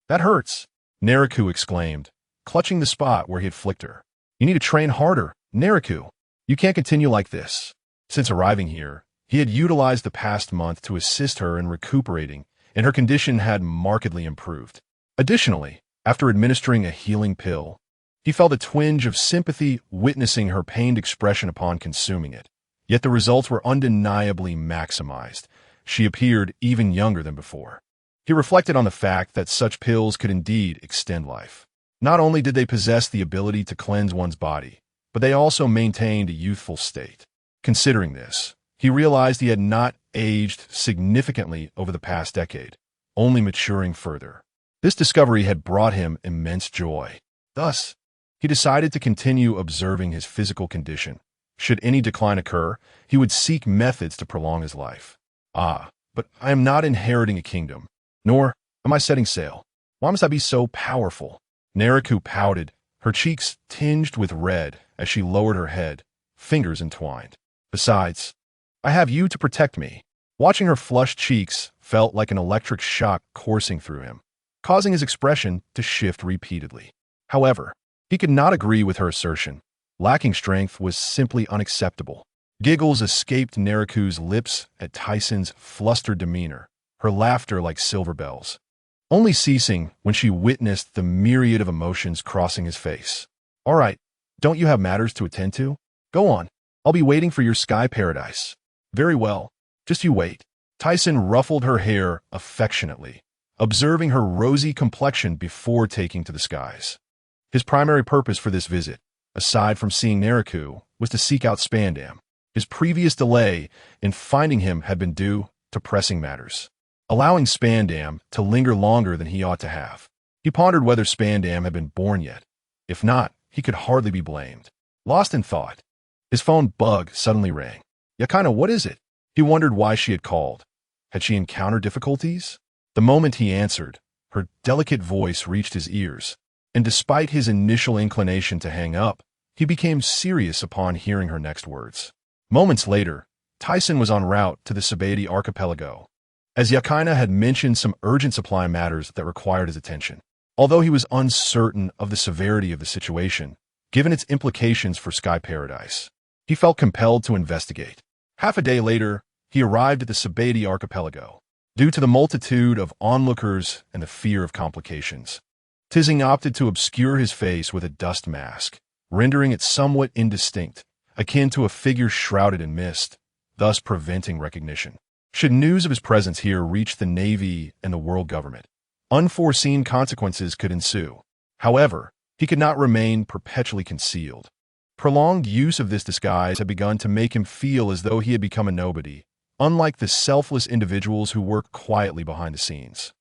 That hurts, Nariku exclaimed, clutching the spot where he had flicked her. You need to train harder, Nariku. You can't continue like this. Since arriving here, he had utilized the past month to assist her in recuperating, and her condition had markedly improved. Additionally, after administering a healing pill, he felt a twinge of sympathy witnessing her pained expression upon consuming it. Yet the results were undeniably maximized. She appeared even younger than before. He reflected on the fact that such pills could indeed extend life. Not only did they possess the ability to cleanse one's body, but they also maintained a youthful state. Considering this, he realized he had not aged significantly over the past decade, only maturing further. This discovery had brought him immense joy. Thus, he decided to continue observing his physical condition. Should any decline occur, he would seek methods to prolong his life. But I am not inheriting a kingdom, nor am I setting sail. Why must I be so powerful? Nariku pouted, her cheeks tinged with red as she lowered her head, fingers entwined. Besides, I have you to protect me. Watching her flushed cheeks felt like an electric shock coursing through him, causing his expression to shift repeatedly. However, he could not agree with her assertion. Lacking strength was simply unacceptable. Giggles escaped Nariku's lips at Tyson's flustered demeanor, her laughter like silver bells, only ceasing when she witnessed the myriad of emotions crossing his face. All right, don't you have matters to attend to? Go on. I'll be waiting for your sky paradise. Very well. Just you wait. Tyson ruffled her hair affectionately, observing her rosy complexion before taking to the skies. His primary purpose for this visit, aside from seeing Nariku, was to seek out Spandam. His previous delay in finding him had been due to pressing matters, allowing Spandam to linger longer than he ought to have. He pondered whether Spandam had been born yet. If not, he could hardly be blamed. Lost in thought, his phone bug suddenly rang. Yakina, what is it? He wondered why she had called. Had she encountered difficulties? The moment he answered, her delicate voice reached his ears, and despite his initial inclination to hang up, he became serious upon hearing her next words. Moments later, Tyson was en route to the Sabati archipelago, as Yakina had mentioned some urgent supply matters that required his attention. Although he was uncertain of the severity of the situation, given its implications for Sky Paradise, he felt compelled to investigate. Half a day later, he arrived at the Sabati archipelago. Due to the multitude of onlookers and the fear of complications, Tizing opted to obscure his face with a dust mask, rendering it somewhat indistinct, akin to a figure shrouded in mist, thus preventing recognition. Should news of his presence here reach the Navy and the world government, unforeseen consequences could ensue. However, he could not remain perpetually concealed. Prolonged use of this disguise had begun to make him feel as though he had become a nobody, unlike the selfless individuals who work quietly behind the scenes.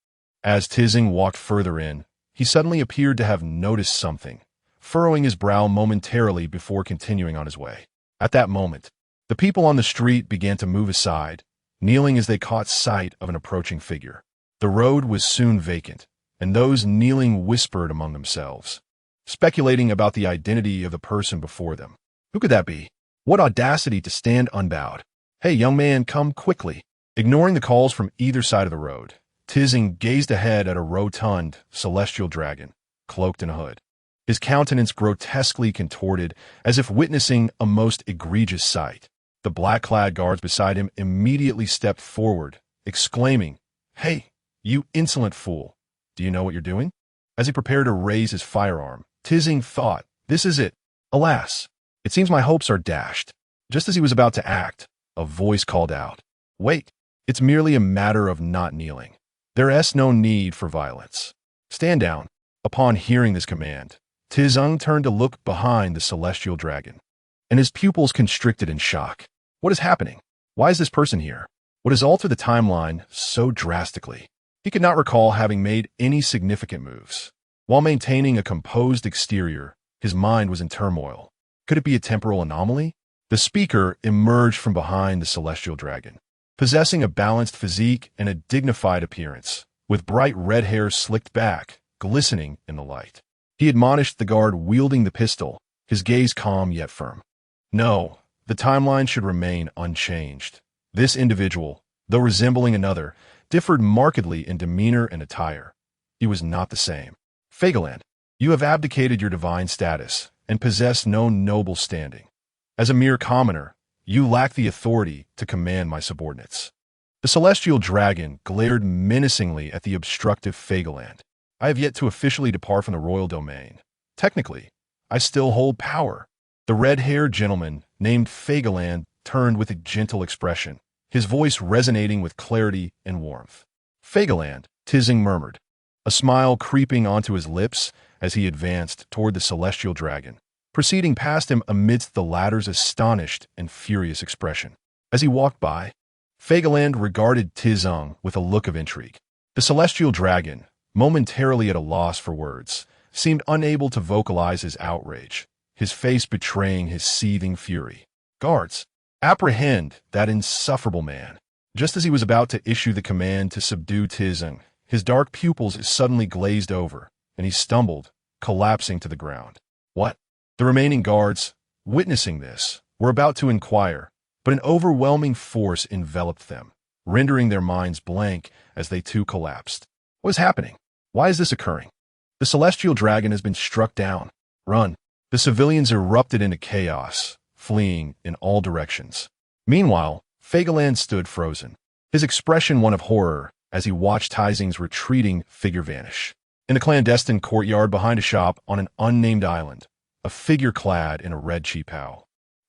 As Tizing walked further in, he suddenly appeared to have noticed something, furrowing his brow momentarily before continuing on his way. At that moment, the people on the street began to move aside, kneeling as they caught sight of an approaching figure. The road was soon vacant, and those kneeling whispered among themselves, speculating about the identity of the person before them. Who could that be? What audacity to stand unbowed. Hey, young man, come quickly. Ignoring the calls from either side of the road, Tizing gazed ahead at a rotund, celestial dragon, cloaked in a hood. His countenance grotesquely contorted, as if witnessing a most egregious sight. The black-clad guards beside him immediately stepped forward, exclaiming, Hey, you insolent fool, do you know what you're doing? As he prepared to raise his firearm, Tizing thought, This is it. Alas, it seems my hopes are dashed. Just as he was about to act, a voice called out, Wait, it's merely a matter of not kneeling. There's no need for violence. Stand down. Upon hearing this command, Tizung turned to look behind the celestial dragon, and his pupils constricted in shock. What is happening? Why is this person here? What has altered the timeline so drastically? He could not recall having made any significant moves. While maintaining a composed exterior, his mind was in turmoil. Could it be a temporal anomaly? The speaker emerged from behind the celestial dragon, possessing a balanced physique and a dignified appearance, with bright red hair slicked back, glistening in the light. He admonished the guard wielding the pistol, his gaze calm yet firm. No, the timeline should remain unchanged. This individual, though resembling another, differed markedly in demeanor and attire. He was not the same. Fagaland, you have abdicated your divine status and possess no noble standing. As a mere commoner, you lack the authority to command my subordinates. The celestial dragon glared menacingly at the obstructive Fagaland. I have yet to officially depart from the royal domain. Technically, I still hold power. The red-haired gentleman, named Fagaland, turned with a gentle expression, his voice resonating with clarity and warmth. Fagaland, Tizing murmured, a smile creeping onto his lips as he advanced toward the celestial dragon, proceeding past him amidst the latter's astonished and furious expression. As he walked by, Fagaland regarded Tizung with a look of intrigue. The celestial dragon, momentarily at a loss for words, seemed unable to vocalize his outrage, his face betraying his seething fury. Guards, apprehend that insufferable man. Just as he was about to issue the command to subdue Tizung, his dark pupils suddenly glazed over, and he stumbled, collapsing to the ground. What? The remaining guards, witnessing this, were about to inquire, but an overwhelming force enveloped them, rendering their minds blank as they too collapsed. What is happening? Why is this occurring? The celestial dragon has been struck down. Run. The civilians erupted into chaos, fleeing in all directions. Meanwhile, Fagaland stood frozen, his expression one of horror as he watched Tizing's retreating figure vanish. In a clandestine courtyard behind a shop on an unnamed island, a figure clad in a red cheapao,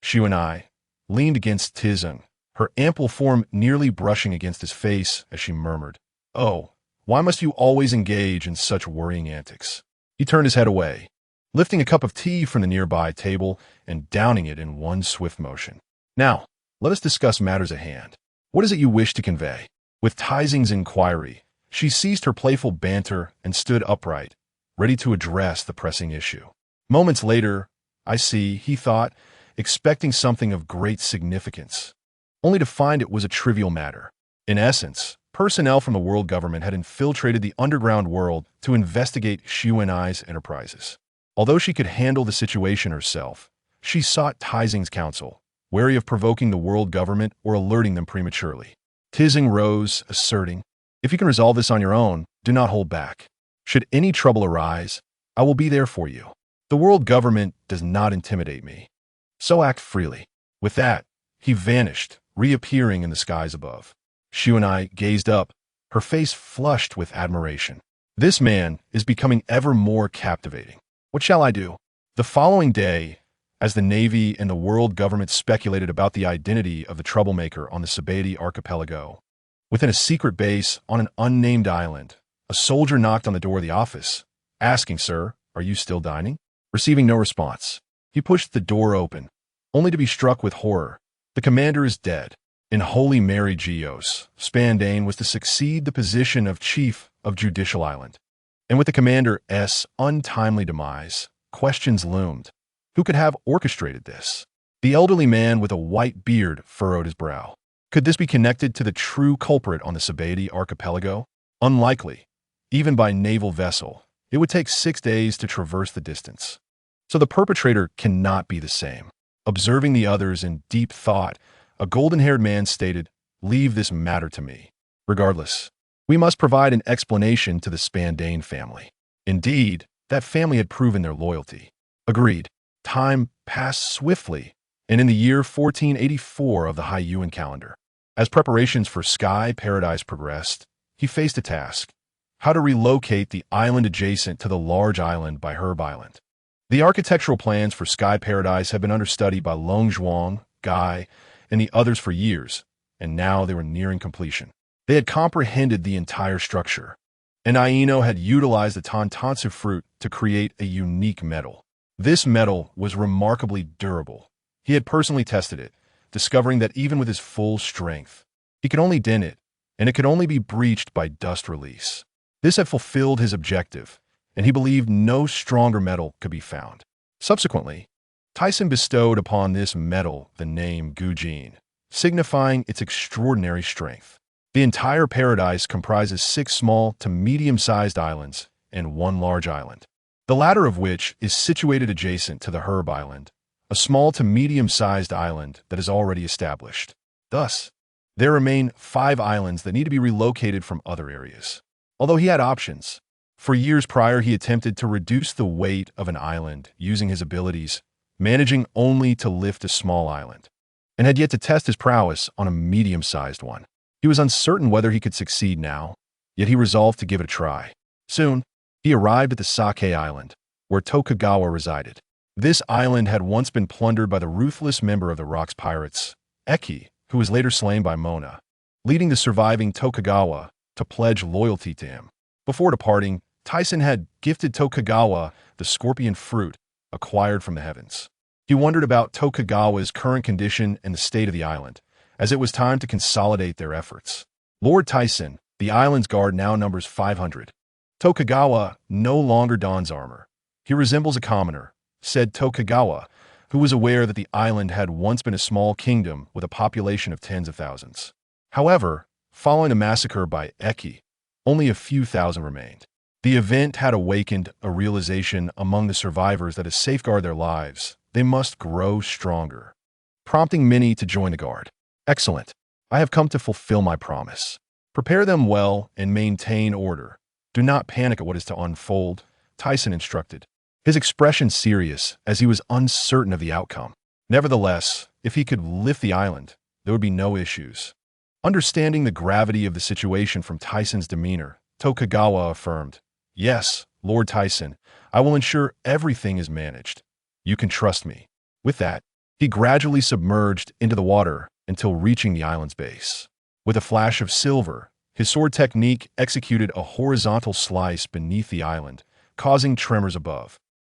Shuanai, leaned against Tizung, her ample form nearly brushing against his face as she murmured, "Oh, why must you always engage in such worrying antics?" He turned his head away, lifting a cup of tea from the nearby table and downing it in one swift motion. "Now, let us discuss matters at hand. What is it you wish to convey?" With Tizing's inquiry, she ceased her playful banter and stood upright, ready to address the pressing issue. Moments later, I see, he thought, expecting something of great significance, only to find it was a trivial matter. In essence, personnel from the world government had infiltrated the underground world to investigate Shuanai's enterprises. Although she could handle the situation herself, she sought Tizing's counsel, wary of provoking the world government or alerting them prematurely. Tizing rose, asserting, "If you can resolve this on your own, do not hold back. Should any trouble arise, I will be there for you. The world government does not intimidate me. So act freely." With that, he vanished, reappearing in the skies above. Shuanai gazed up, her face flushed with admiration. This man is becoming ever more captivating. What shall I do? The following day, as the Navy and the world government speculated about the identity of the troublemaker on the Sabeti archipelago, within a secret base on an unnamed island, a soldier knocked on the door of the office, asking, "Sir, are you still dining?" Receiving no response, he pushed the door open, only to be struck with horror. The commander is dead. In Holy Mary Geos, Spandane was to succeed the position of Chief of Judicial Island. And with the commander's untimely demise, questions loomed. Who could have orchestrated this? The elderly man with a white beard furrowed his brow. Could this be connected to the true culprit on the Sabeti archipelago? Unlikely. Even by naval vessel, it would take 6 days to traverse the distance. So the perpetrator cannot be the same. Observing the others in deep thought, a golden-haired man stated, "Leave this matter to me. Regardless, we must provide an explanation to the Spandane family." Indeed, that family had proven their loyalty. Agreed. Time passed swiftly, and in the year 1484 of the Hyuan calendar, as preparations for Sky Paradise progressed, he faced a task: how to relocate the island adjacent to the large island by Herb Island. The architectural plans for Sky Paradise had been under study by Long Zhuang, Guy, and the others for years, and now they were nearing completion. They had comprehended the entire structure, and Aino had utilized the Tantansu fruit to create a unique metal. This metal was remarkably durable. He had personally tested it, discovering that even with his full strength, he could only dent it, and it could only be breached by dust release. This had fulfilled his objective, and he believed no stronger metal could be found. Subsequently, Tyson bestowed upon this metal the name Gujin, signifying its extraordinary strength. The entire paradise comprises 6 small to medium-sized islands and 1 large island, the latter of which is situated adjacent to the Herb Island, a small to medium-sized island that is already established. Thus, there remain 5 islands that need to be relocated from other areas. Although he had options, for years prior he attempted to reduce the weight of an island using his abilities, managing only to lift a small island, and had yet to test his prowess on a medium-sized one. He was uncertain whether he could succeed now, yet he resolved to give it a try. Soon, he arrived at the Sake Island, where Tokugawa resided. This island had once been plundered by the ruthless member of the Rock's pirates, Eki, who was later slain by Mona, leading the surviving Tokugawa to pledge loyalty to him. Before departing, Tyson had gifted Tokugawa the scorpion fruit acquired from the heavens. He wondered about Tokugawa's current condition and the state of the island, as it was time to consolidate their efforts. Lord Tyson, the island's guard, now numbers 500. Tokugawa no longer dons armor. He resembles a commoner, said Tokugawa, who was aware that the island had once been a small kingdom with a population of tens of thousands. However, following the massacre by Eki, only a few thousand remained. The event had awakened a realization among the survivors that to safeguard their lives, they must grow stronger, prompting many to join the guard. Excellent. I have come to fulfill my promise. Prepare them well and maintain order. Do not panic at what is to unfold, Tyson instructed, his expression serious as he was uncertain of the outcome. Nevertheless, if he could lift the island, there would be no issues. Understanding the gravity of the situation from Tyson's demeanor, Tokugawa affirmed, "Yes, Lord Tyson, I will ensure everything is managed. You can trust me." With that, he gradually submerged into the water until reaching the island's base. With a flash of silver, his sword technique executed a horizontal slice beneath the island, causing tremors above.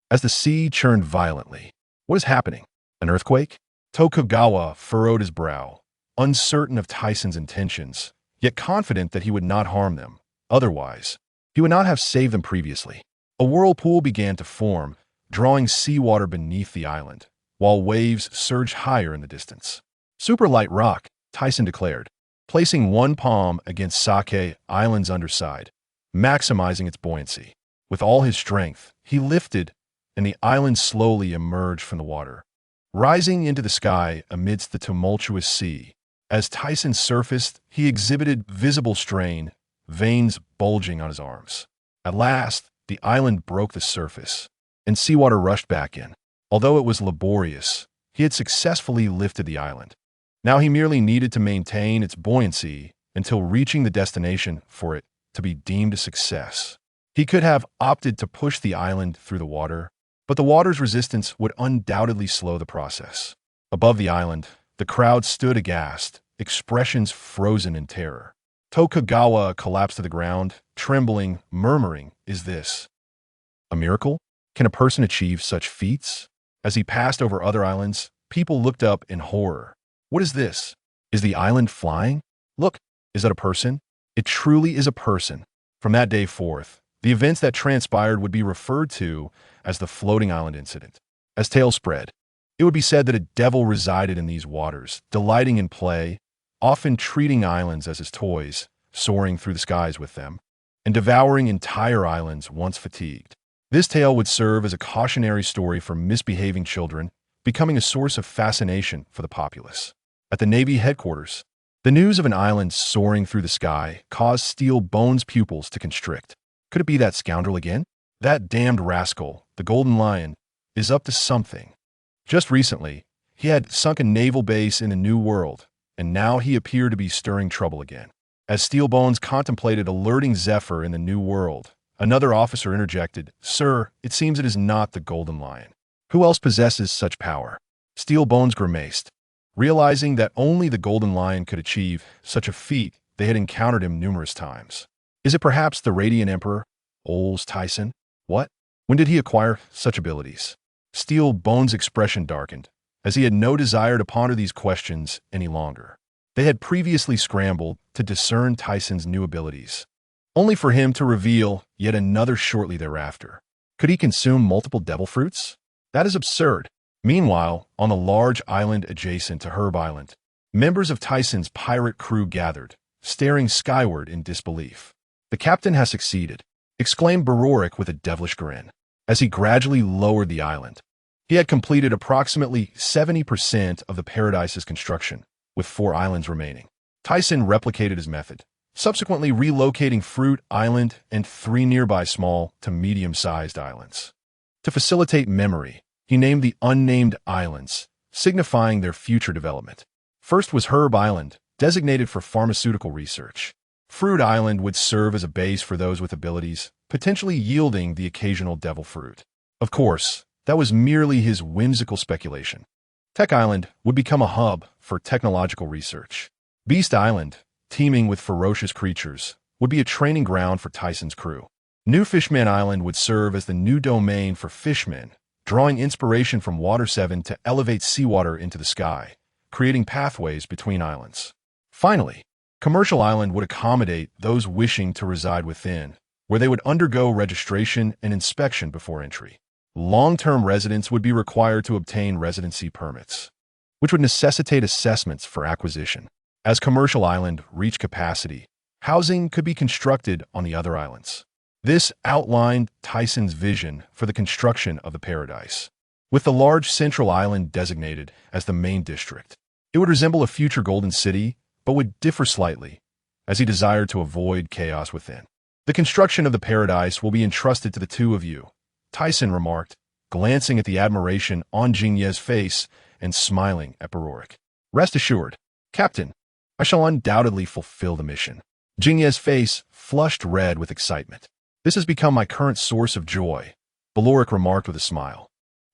As the sea churned violently, "What is happening? An earthquake?" Tokugawa furrowed his brow, uncertain of Tyson's intentions, yet confident that he would not harm them. Otherwise, he would not have saved them previously. A whirlpool began to form, drawing seawater beneath the island, while waves surged higher in the distance. "Super light rock," Tyson declared, placing one palm against Sake Island's underside, maximizing its buoyancy. With all his strength, he lifted, and the island slowly emerged from the water, rising into the sky amidst the tumultuous sea. As Tyson surfaced, he exhibited visible strain, veins bulging on his arms. At last, the island broke the surface, and seawater rushed back in. Although it was laborious, he had successfully lifted the island. Now he merely needed to maintain its buoyancy until reaching the destination for it to be deemed a success. He could have opted to push the island through the water, but the water's resistance would undoubtedly slow the process. Above the island, the crowd stood aghast, expressions frozen in terror. Tokugawa collapsed to the ground, trembling, murmuring, "Is this a miracle? Can a person achieve such feats?" As he passed over other islands, people looked up in horror. "What is this? Is the island flying? Look, is that a person?" It truly is a person. From that day forth, the events that transpired would be referred to as the floating island incident. As tales spread, it would be said that a devil resided in these waters, delighting in play, often treating islands as his toys, soaring through the skies with them, and devouring entire islands once fatigued. This tale would serve as a cautionary story for misbehaving children, becoming a source of fascination for the populace. At the Navy headquarters, the news of an island soaring through the sky caused Steel Bones' pupils to constrict. Could it be that scoundrel again? That damned rascal, the Golden Lion, is up to something. Just recently, he had sunk a naval base in the New World, and now he appeared to be stirring trouble again. As Steel Bones contemplated alerting Zephyr in the New World, another officer interjected, "Sir, it seems it is not the Golden Lion. Who else possesses such power?" Steel Bones grimaced, realizing that only the Golden Lion could achieve such a feat. They had encountered him numerous times. "Is it perhaps the Radiant Emperor, Oles Tyson? What? When did he acquire such abilities?" Steel Bones' expression darkened, as he had no desire to ponder these questions any longer. They had previously scrambled to discern Tyson's new abilities, only for him to reveal yet another shortly thereafter. Could he consume multiple devil fruits? That is absurd. Meanwhile, on the large island adjacent to Herb Island, members of Tyson's pirate crew gathered, staring skyward in disbelief. "The captain has succeeded," exclaimed Barorik with a devilish grin, as he gradually lowered the island. He had completed approximately 70% of the Paradise's construction, with 4 islands remaining. Tyson replicated his method, subsequently relocating Fruit Island and 3 nearby small to medium-sized islands. To facilitate memory, he named the unnamed islands, signifying their future development. First was Herb Island, designated for pharmaceutical research. Fruit Island would serve as a base for those with abilities, potentially yielding the occasional devil fruit. Of course, that was merely his whimsical speculation. Tech Island would become a hub for technological research. Beast Island, teeming with ferocious creatures, would be a training ground for Tyson's crew. New Fishman Island would serve as the new domain for fishmen, drawing inspiration from Water 7 to elevate seawater into the sky, creating pathways between islands. Finally, Commercial Island would accommodate those wishing to reside within, where they would undergo registration and inspection before entry. Long-term residents would be required to obtain residency permits, which would necessitate assessments for acquisition. As Commercial Island reached capacity, housing could be constructed on the other islands. This outlined Tyson's vision for the construction of the Paradise. With the large central island designated as the main district, it would resemble a future Golden City, but would differ slightly, as he desired to avoid chaos within. "The construction of the Paradise will be entrusted to the 2 of you," Tyson remarked, glancing at the admiration on Jingye's face and smiling at Barorik. "Rest assured, Captain, I shall undoubtedly fulfill the mission." Jingye's face flushed red with excitement. "This has become my current source of joy," Barorik remarked with a smile.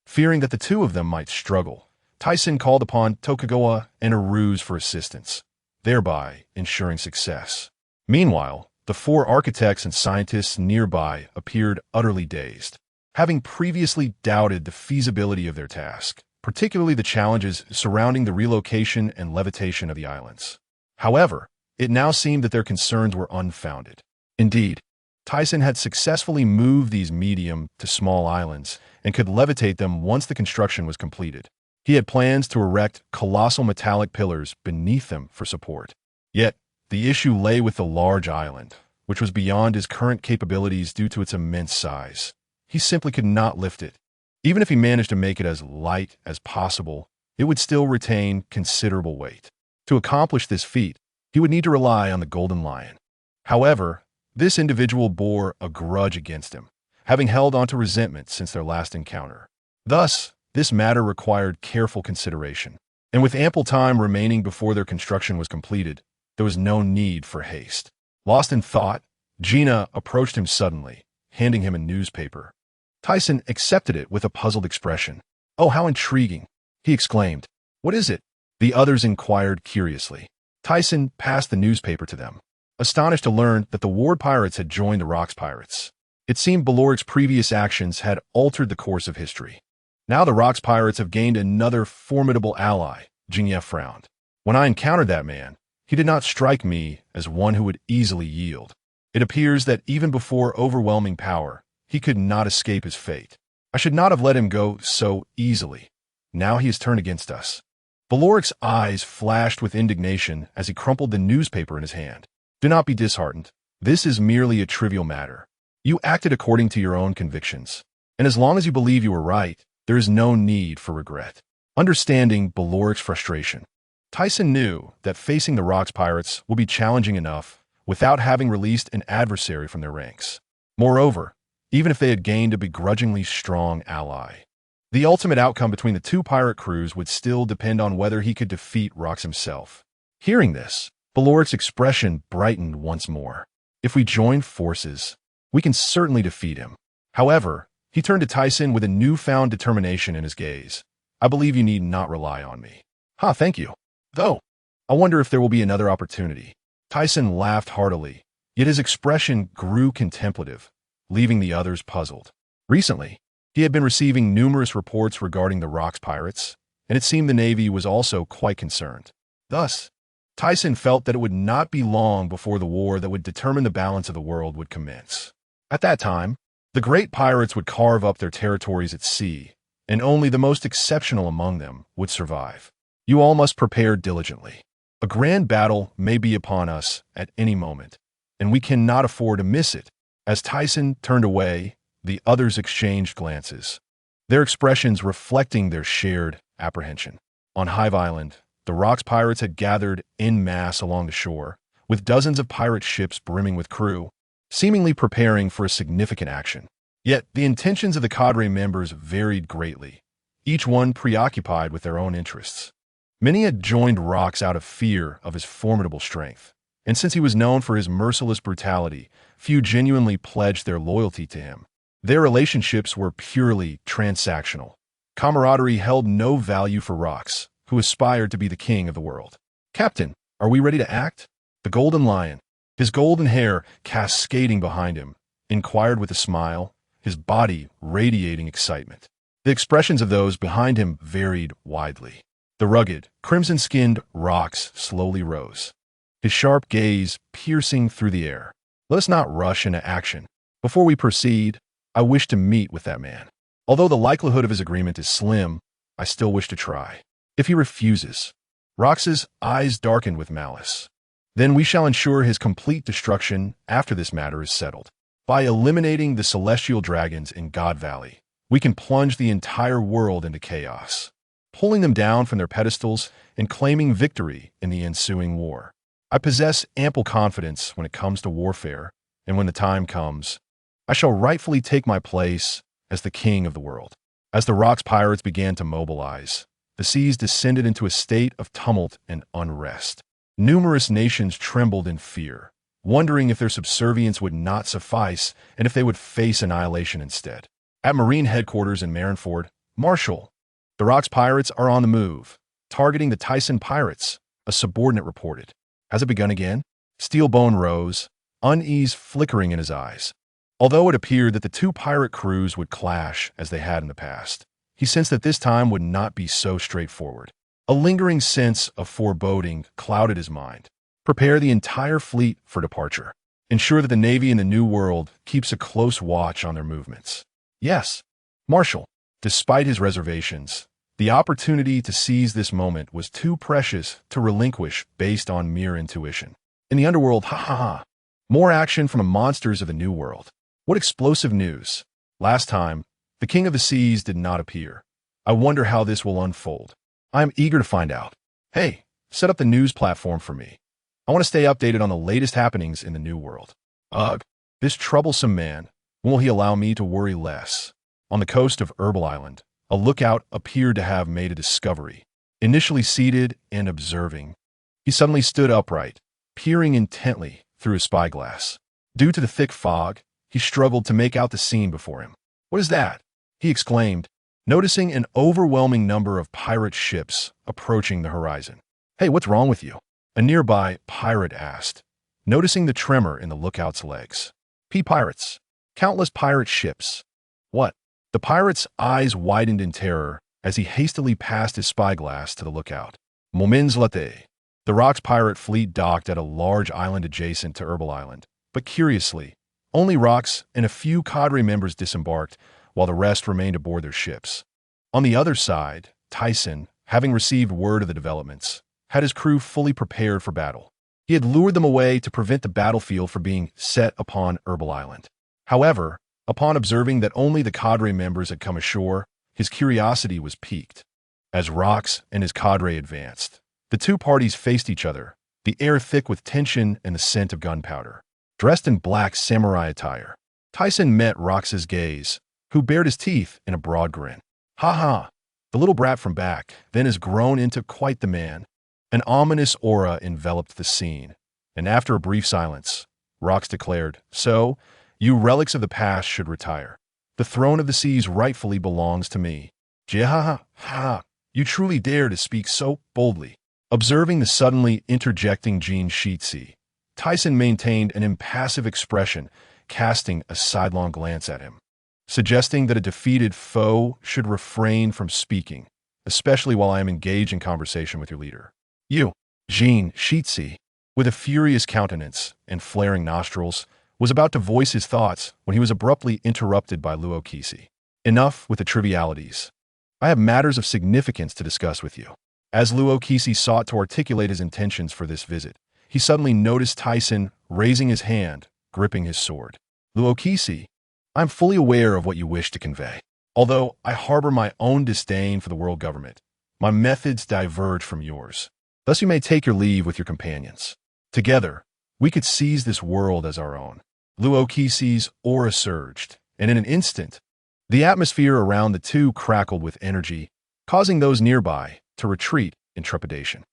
Fearing that the 2 of them might struggle, Tyson called upon Tokugawa and Aruz for assistance, thereby ensuring success. Meanwhile, the 4 architects and scientists nearby appeared utterly dazed, having previously doubted the feasibility of their task, particularly the challenges surrounding the relocation and levitation of the islands. However, it now seemed that their concerns were unfounded. Indeed, Tyson had successfully moved these medium to small islands and could levitate them once the construction was completed. He had plans to erect colossal metallic pillars beneath them for support. Yet, the issue lay with the large island, which was beyond his current capabilities due to its immense size. He simply could not lift it. Even if he managed to make it as light as possible, it would still retain considerable weight. To accomplish this feat, he would need to rely on the Golden Lion. However, this individual bore a grudge against him, having held on to resentment since their last encounter. Thus, this matter required careful consideration, and with ample time remaining before their construction was completed, there was no need for haste. Lost in thought, Gina approached him suddenly, handing him a newspaper. Tyson accepted it with a puzzled expression. "Oh, how intriguing," he exclaimed. "What is it?" The others inquired curiously. Tyson passed the newspaper to them, astonished to learn that the Ward Pirates had joined the Rocks Pirates. It seemed Baloric's previous actions had altered the course of history. Now the Rocks Pirates have gained another formidable ally, Jingye frowned. "When I encountered that man, he did not strike me as one who would easily yield. It appears that even before overwhelming power, he could not escape his fate. I should not have let him go so easily. Now he has turned against us." Baloric's eyes flashed with indignation as he crumpled the newspaper in his hand. "Do not be disheartened. This is merely a trivial matter. You acted according to your own convictions, and as long as you believe you were right, there is no need for regret." Understanding Baloric's frustration, Tyson knew that facing the Rocks Pirates would be challenging enough without having released an adversary from their ranks. Moreover, even if they had gained a begrudgingly strong ally, the ultimate outcome between the 2 pirate crews would still depend on whether he could defeat Rocks himself. Hearing this, Baloric's expression brightened once more. "If we join forces, we can certainly defeat him." However, he turned to Tyson with a newfound determination in his gaze. "I believe you need not rely on me." Thank you. Though, I wonder if there will be another opportunity." Tyson laughed heartily, yet his expression grew contemplative, leaving the others puzzled. Recently, he had been receiving numerous reports regarding the Rocks Pirates, and it seemed the Navy was also quite concerned. Thus, Tyson felt that it would not be long before the war that would determine the balance of the world would commence. At that time, the great pirates would carve up their territories at sea, and only the most exceptional among them would survive. You all must prepare diligently. A grand battle may be upon us at any moment, and we cannot afford to miss it. As Tyson turned away, the others exchanged glances, their expressions reflecting their shared apprehension. On Hive Island, the Rocks pirates had gathered en masse along the shore, with dozens of pirate ships brimming with crew, seemingly preparing for a significant action. Yet the intentions of the cadre members varied greatly, each one preoccupied with their own interests. Many had joined Rocks out of fear of his formidable strength, and since he was known for his merciless brutality, few genuinely pledged their loyalty to him. Their relationships were purely transactional. Camaraderie held no value for Rocks, who aspired to be the king of the world. "Captain, are we ready to act?" The Golden Lion, his golden hair cascading behind him, inquired with a smile, his body radiating excitement. The expressions of those behind him varied widely. The rugged, crimson-skinned Rocks slowly rose, his sharp gaze piercing through the air. "Let us not rush into action. Before we proceed, I wish to meet with that man. Although the likelihood of his agreement is slim, I still wish to try. If he refuses," Rox's eyes darkened with malice, "then we shall ensure his complete destruction after this matter is settled. By eliminating the celestial dragons in God Valley, we can plunge the entire world into chaos, pulling them down from their pedestals and claiming victory in the ensuing war. I possess ample confidence when it comes to warfare, and when the time comes, I shall rightfully take my place as the king of the world." As the Rocks pirates began to mobilize, the seas descended into a state of tumult and unrest. Numerous nations trembled in fear, wondering if their subservience would not suffice and if they would face annihilation instead. At Marine headquarters in Marineford, "Marshal, the Rocks pirates are on the move, targeting the Tyson pirates," a subordinate reported. "Has it begun again?" Steelbone rose, unease flickering in his eyes. Although it appeared that the two pirate crews would clash as they had in the past, he sensed that this time would not be so straightforward. A lingering sense of foreboding clouded his mind. Prepare the entire fleet for departure. Ensure that the Navy in the New World keeps a close watch on their movements. "Yes, Marshal." Despite his reservations, the opportunity to seize this moment was too precious to relinquish based on mere intuition. In the underworld, ha. More action from the monsters of the New World. What explosive news. Last time, the King of the Seas did not appear. I wonder how this will unfold. I am eager to find out. Hey, set up the news platform for me. I want to stay updated on the latest happenings in the New World. Ugh, this troublesome man. When will he allow me to worry less? On the coast of Herbal Island, a lookout appeared to have made a discovery. Initially seated and observing, he suddenly stood upright, peering intently through his spyglass. Due to the thick fog, he struggled to make out the scene before him. "What is that?" he exclaimed, noticing an overwhelming number of pirate ships approaching the horizon. "Hey, what's wrong with you?" a nearby pirate asked, noticing the tremor in the lookout's legs. "Pirates. Countless pirate ships." "What?" The pirate's eyes widened in terror as he hastily passed his spyglass to the lookout. "Moments latte." The Rocks pirate fleet docked at a large island adjacent to Herbal Island, but curiously, only Rocks and a few cadre members disembarked, while the rest remained aboard their ships. On the other side, Tyson, having received word of the developments, had his crew fully prepared for battle. He had lured them away to prevent the battlefield from being set upon Herbal Island. However, upon observing that only the cadre members had come ashore, his curiosity was piqued. As Rocks and his cadre advanced, the two parties faced each other, the air thick with tension and the scent of gunpowder. Dressed in black samurai attire, Tyson met Rox's gaze, who bared his teeth in a broad grin. "Ha. The little brat from back then has grown into quite the man." An ominous aura enveloped the scene, and after a brief silence, Rox declared, "So, you relics of the past should retire. The throne of the seas rightfully belongs to me." "Ha. You truly dare to speak so boldly." Observing the suddenly interjecting Jean Sheetsy, Tyson maintained an impassive expression, casting a sidelong glance at him, suggesting that a defeated foe should refrain from speaking, especially while I am engaged in conversation with your leader. "You." Jean Sheetsy, with a furious countenance and flaring nostrils, was about to voice his thoughts when he was abruptly interrupted by Luo Kisi. "Enough with the trivialities. I have matters of significance to discuss with you. As Luokisi sought to articulate his intentions for this visit, he suddenly noticed Tyson raising his hand, gripping his sword. Luokisi, I am fully aware of what you wish to convey. Although I harbor my own disdain for the world government, my methods diverge from yours. Thus you may take your leave with your companions. Together, we could seize this world as our own. Luokisi's aura surged, and in an instant, the atmosphere around the two crackled with energy, causing those nearby to retreat in trepidation.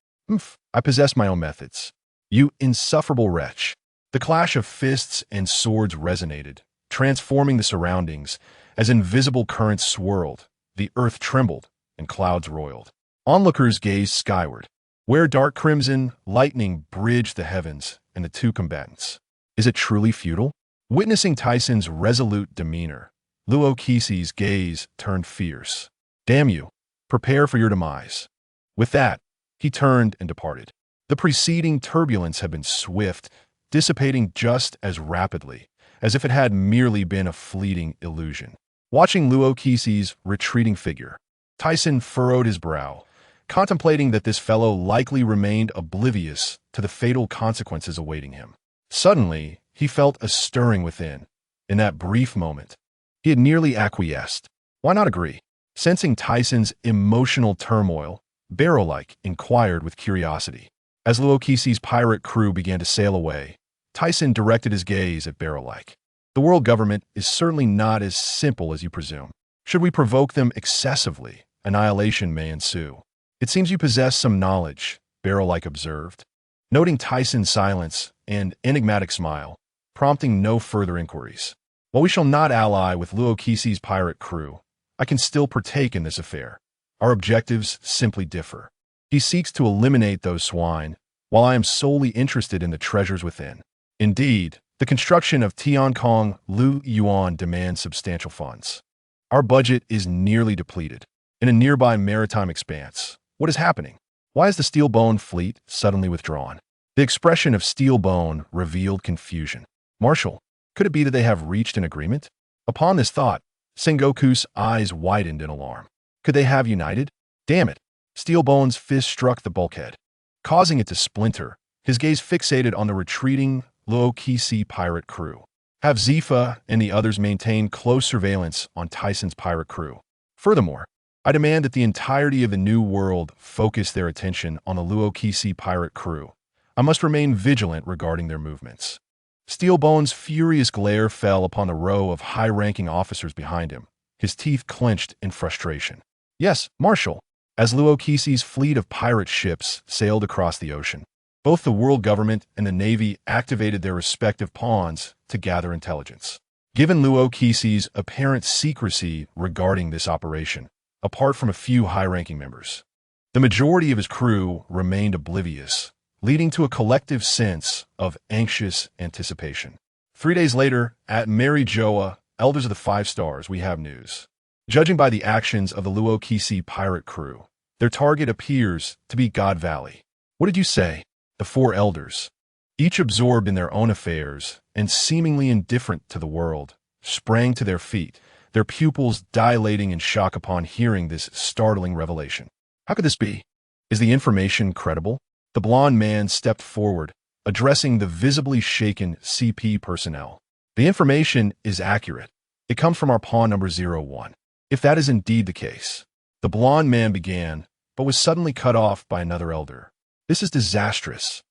I possess my own methods. You insufferable wretch. The clash of fists and swords resonated, transforming the surroundings. As invisible currents swirled, the earth trembled, and clouds roiled. Onlookers gazed skyward, where dark crimson lightning bridged the heavens and the two combatants. Is it truly futile? Witnessing Tyson's resolute demeanor, Luokisi's gaze turned fierce. Damn you, prepare for your demise. With that, he turned and departed. The preceding turbulence had been swift, dissipating just as rapidly as if it had merely been a fleeting illusion. Watching Luokisi's retreating figure, Tyson furrowed his brow, contemplating that this fellow likely remained oblivious to the fatal consequences awaiting him. Suddenly, he felt a stirring within. In that brief moment, he had nearly acquiesced. Why not agree? Sensing Tyson's emotional turmoil, Barrow-like inquired with curiosity. As Luokisi's pirate crew began to sail away, Tyson directed his gaze at Barrow-like. The world government is certainly not as simple as you presume. Should we provoke them excessively, annihilation may ensue. It seems you possess some knowledge, Barrow-like observed, noting Tyson's silence and enigmatic smile, prompting no further inquiries. While we shall not ally with Luokisi's pirate crew, I can still partake in this affair. Our objectives simply differ. He seeks to eliminate those swine, while I am solely interested in the treasures within. Indeed, the construction of Tiankong Lu Yuan demands substantial funds. Our budget is nearly depleted. In a nearby maritime expanse, what is happening? Why is the Steelbone fleet suddenly withdrawn? The expression of Steelbone revealed confusion. Marshal, could it be that they have reached an agreement? Upon this thought, Sengoku's eyes widened in alarm. Could they have united? Damn it! Steelbone's fist struck the bulkhead, causing it to splinter, his gaze fixated on the retreating Luokisi pirate crew. Have Zifa and the others maintain close surveillance on Tyson's pirate crew. Furthermore, I demand that the entirety of the New World focus their attention on the Luokisi pirate crew. I must remain vigilant regarding their movements. Steelbone's furious glare fell upon the row of high-ranking officers behind him, his teeth clenched in frustration. Yes, Marshal. As Luokisi's fleet of pirate ships sailed across the ocean, both the world government and the Navy activated their respective pawns to gather intelligence. Given Luokisi's apparent secrecy regarding this operation, apart from a few high-ranking members, the majority of his crew remained oblivious, leading to a collective sense of anxious anticipation. 3 days later, at Mary Joa, Elders of the Five Stars, we have news. Judging by the actions of the Luokisi pirate crew, their target appears to be God Valley. What did you say? The four elders, each absorbed in their own affairs and seemingly indifferent to the world, sprang to their feet, their pupils dilating in shock upon hearing this startling revelation. How could this be? Is the information credible? The blond man stepped forward, addressing the visibly shaken CP personnel. The information is accurate. It comes from our pawn number 01. If that is indeed the case, the blond man began, but was suddenly cut off by another elder. This is disastrous.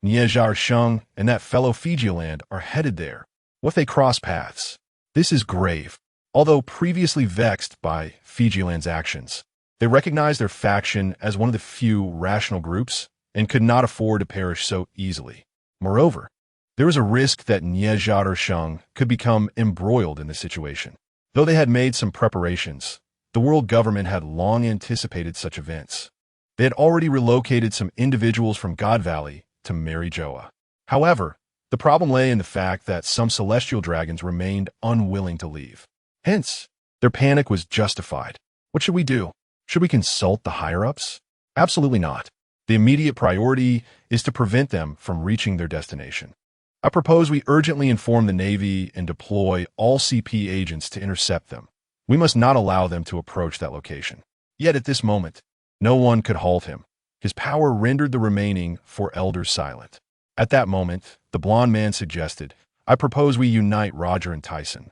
Niejar Shung and that fellow Fijiland are headed there. What if they cross paths? This is grave. Although previously vexed by Fijiland's actions, they recognize their faction as one of the few rational groups and could not afford to perish so easily. Moreover, there is a risk that Niejar Shung could become embroiled in this situation. Though they had made some preparations, the world government had long anticipated such events. They had already relocated some individuals from God Valley to Mary Joa. However, the problem lay in the fact that some celestial dragons remained unwilling to leave. Hence, their panic was justified. What should we do? Should we consult the higher-ups? Absolutely not. The immediate priority is to prevent them from reaching their destination. I propose we urgently inform the Navy and deploy all CP agents to intercept them. We must not allow them to approach that location. Yet at this moment, no one could halt him. His power rendered the remaining four elders silent. At that moment, the blond man suggested, I propose we unite Roger and Tyson,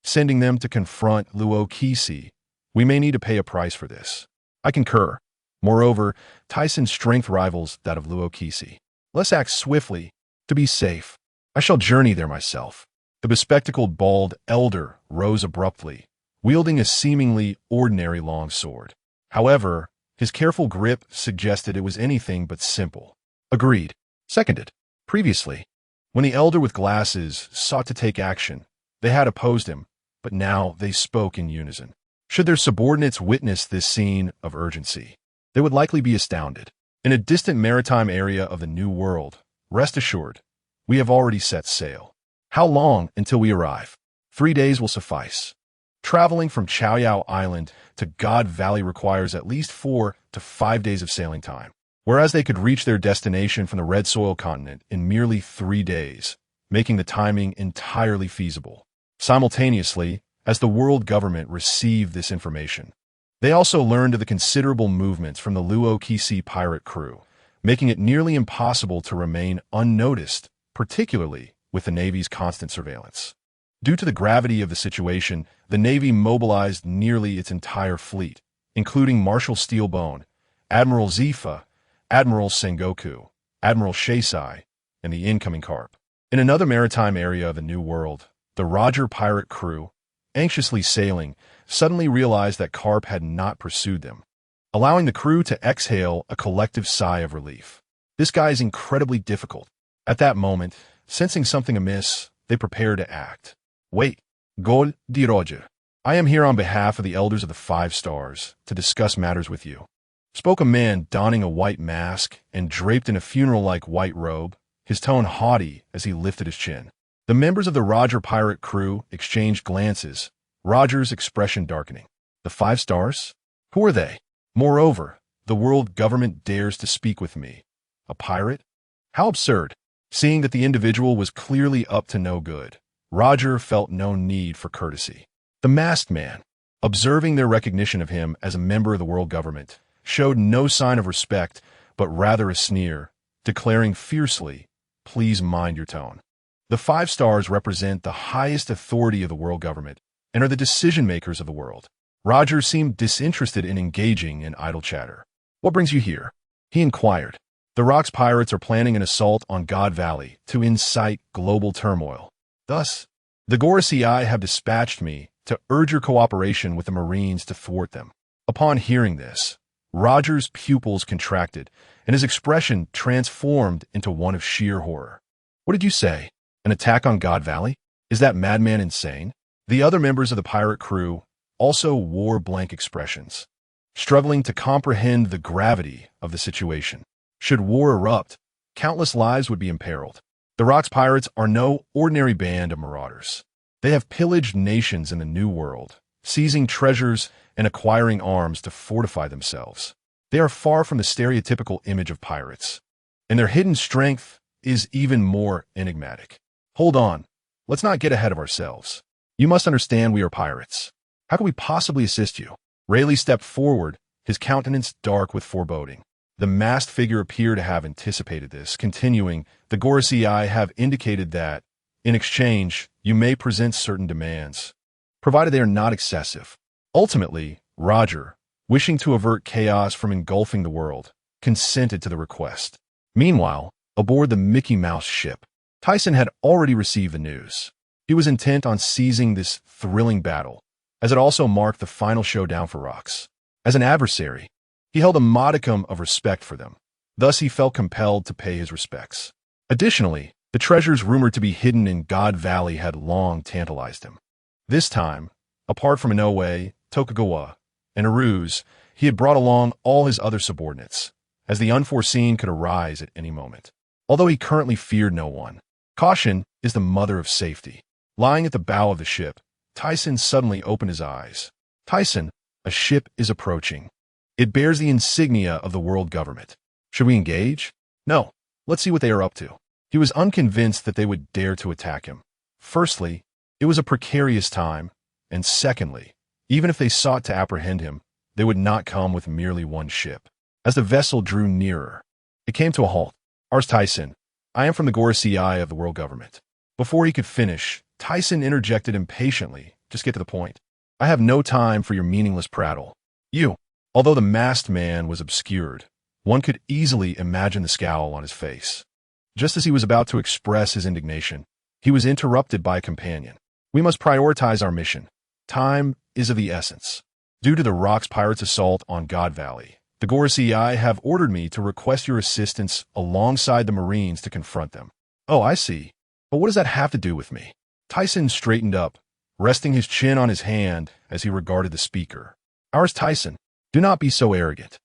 sending them to confront Luo Kisi. We may need to pay a price for this. I concur. Moreover, Tyson's strength rivals that of Luo Kisi. Let's act swiftly, to be safe. I shall journey there myself. The bespectacled bald elder rose abruptly, wielding a seemingly ordinary long sword. However, his careful grip suggested it was anything but simple. Agreed. Seconded. Previously, when the elder with glasses sought to take action, they had opposed him, but now they spoke in unison. Should their subordinates witness this scene of urgency, they would likely be astounded. In a distant maritime area of the New World, rest assured, we have already set sail. How long until we arrive? 3 days will suffice. Traveling from Chaoyao Island to God Valley requires at least 4 to 5 days of sailing time, whereas they could reach their destination from the Red Soil continent in merely 3 days, making the timing entirely feasible. Simultaneously, as the world government received this information, they also learned of the considerable movements from the Luo Kisi pirate crew, making it nearly impossible to remain unnoticed, particularly with the Navy's constant surveillance. Due to the gravity of the situation, the Navy mobilized nearly its entire fleet, including Marshal Steelbone, Admiral Zifa, Admiral Sengoku, Admiral Shaisai, and the incoming Carp. In another maritime area of the New World, the Roger pirate crew, anxiously sailing, suddenly realized that Carp had not pursued them, allowing the crew to exhale a collective sigh of relief. This guy is incredibly difficult. At that moment, sensing something amiss, they prepared to act. Wait, Gol di Roger. I am here on behalf of the elders of the 5 stars to discuss matters with you. Spoke a man donning a white mask and draped in a funeral-like white robe, his tone haughty as he lifted his chin. The members of the Roger pirate crew exchanged glances, Roger's expression darkening. The 5 stars? Who are they? Moreover, the world government dares to speak with me. A pirate? How absurd. Seeing that the individual was clearly up to no good, Roger felt no need for courtesy. The masked man, observing their recognition of him as a member of the world government, showed no sign of respect, but rather a sneer, declaring fiercely, please mind your tone. The 5 stars represent the highest authority of the world government and are the decision-makers of the world. Roger seemed disinterested in engaging in idle chatter. What brings you here? He inquired. The Rocks pirates are planning an assault on God Valley to incite global turmoil. Thus, the Gorosei have dispatched me to urge your cooperation with the Marines to thwart them. Upon hearing this, Roger's pupils contracted, and his expression transformed into one of sheer horror. What did you say? An attack on God Valley? Is that madman insane? The other members of the pirate crew also wore blank expressions, struggling to comprehend the gravity of the situation. Should war erupt, countless lives would be imperiled. The Rocks pirates are no ordinary band of marauders. They have pillaged nations in the New World, seizing treasures and acquiring arms to fortify themselves. They are far from the stereotypical image of pirates, and their hidden strength is even more enigmatic. Hold on, let's not get ahead of ourselves. You must understand we are pirates. How can we possibly assist you? Rayleigh stepped forward, his countenance dark with foreboding. The masked figure appeared to have anticipated this, continuing, the Gorosei have indicated that, in exchange, you may present certain demands, provided they are not excessive. Ultimately, Roger, wishing to avert chaos from engulfing the world, consented to the request. Meanwhile, aboard the Mickey Mouse ship, Tyson had already received the news. He was intent on seizing this thrilling battle, as it also marked the final showdown for Rocks. As an adversary, he held a modicum of respect for them. Thus, he felt compelled to pay his respects. Additionally, the treasures rumored to be hidden in God Valley had long tantalized him. This time, apart from Inoue, Tokugawa, and Aruse, he had brought along all his other subordinates, as the unforeseen could arise at any moment. Although he currently feared no one, caution is the mother of safety. Lying at the bow of the ship, Tyson suddenly opened his eyes. Tyson, a ship is approaching. It bears the insignia of the world government. Should we engage? No. Let's see what they are up to. He was unconvinced that they would dare to attack him. Firstly, it was a precarious time, and secondly, even if they sought to apprehend him, they would not come with merely one ship. As the vessel drew nearer, it came to a halt. "Ars Tyson, I am from the CI of the world government." Before he could finish, Tyson interjected impatiently. "Just get to the point. I have no time for your meaningless prattle. You." Although the masked man was obscured, one could easily imagine the scowl on his face. Just as he was about to express his indignation, he was interrupted by a companion. "We must prioritize our mission. Time is of the essence. Due to the Rocks Pirates' assault on God Valley, the CI have ordered me to request your assistance alongside the Marines to confront them." "Oh, I see. But what does that have to do with me?" Tyson straightened up, resting his chin on his hand as he regarded the speaker. "Ours Tyson, do not be so arrogant.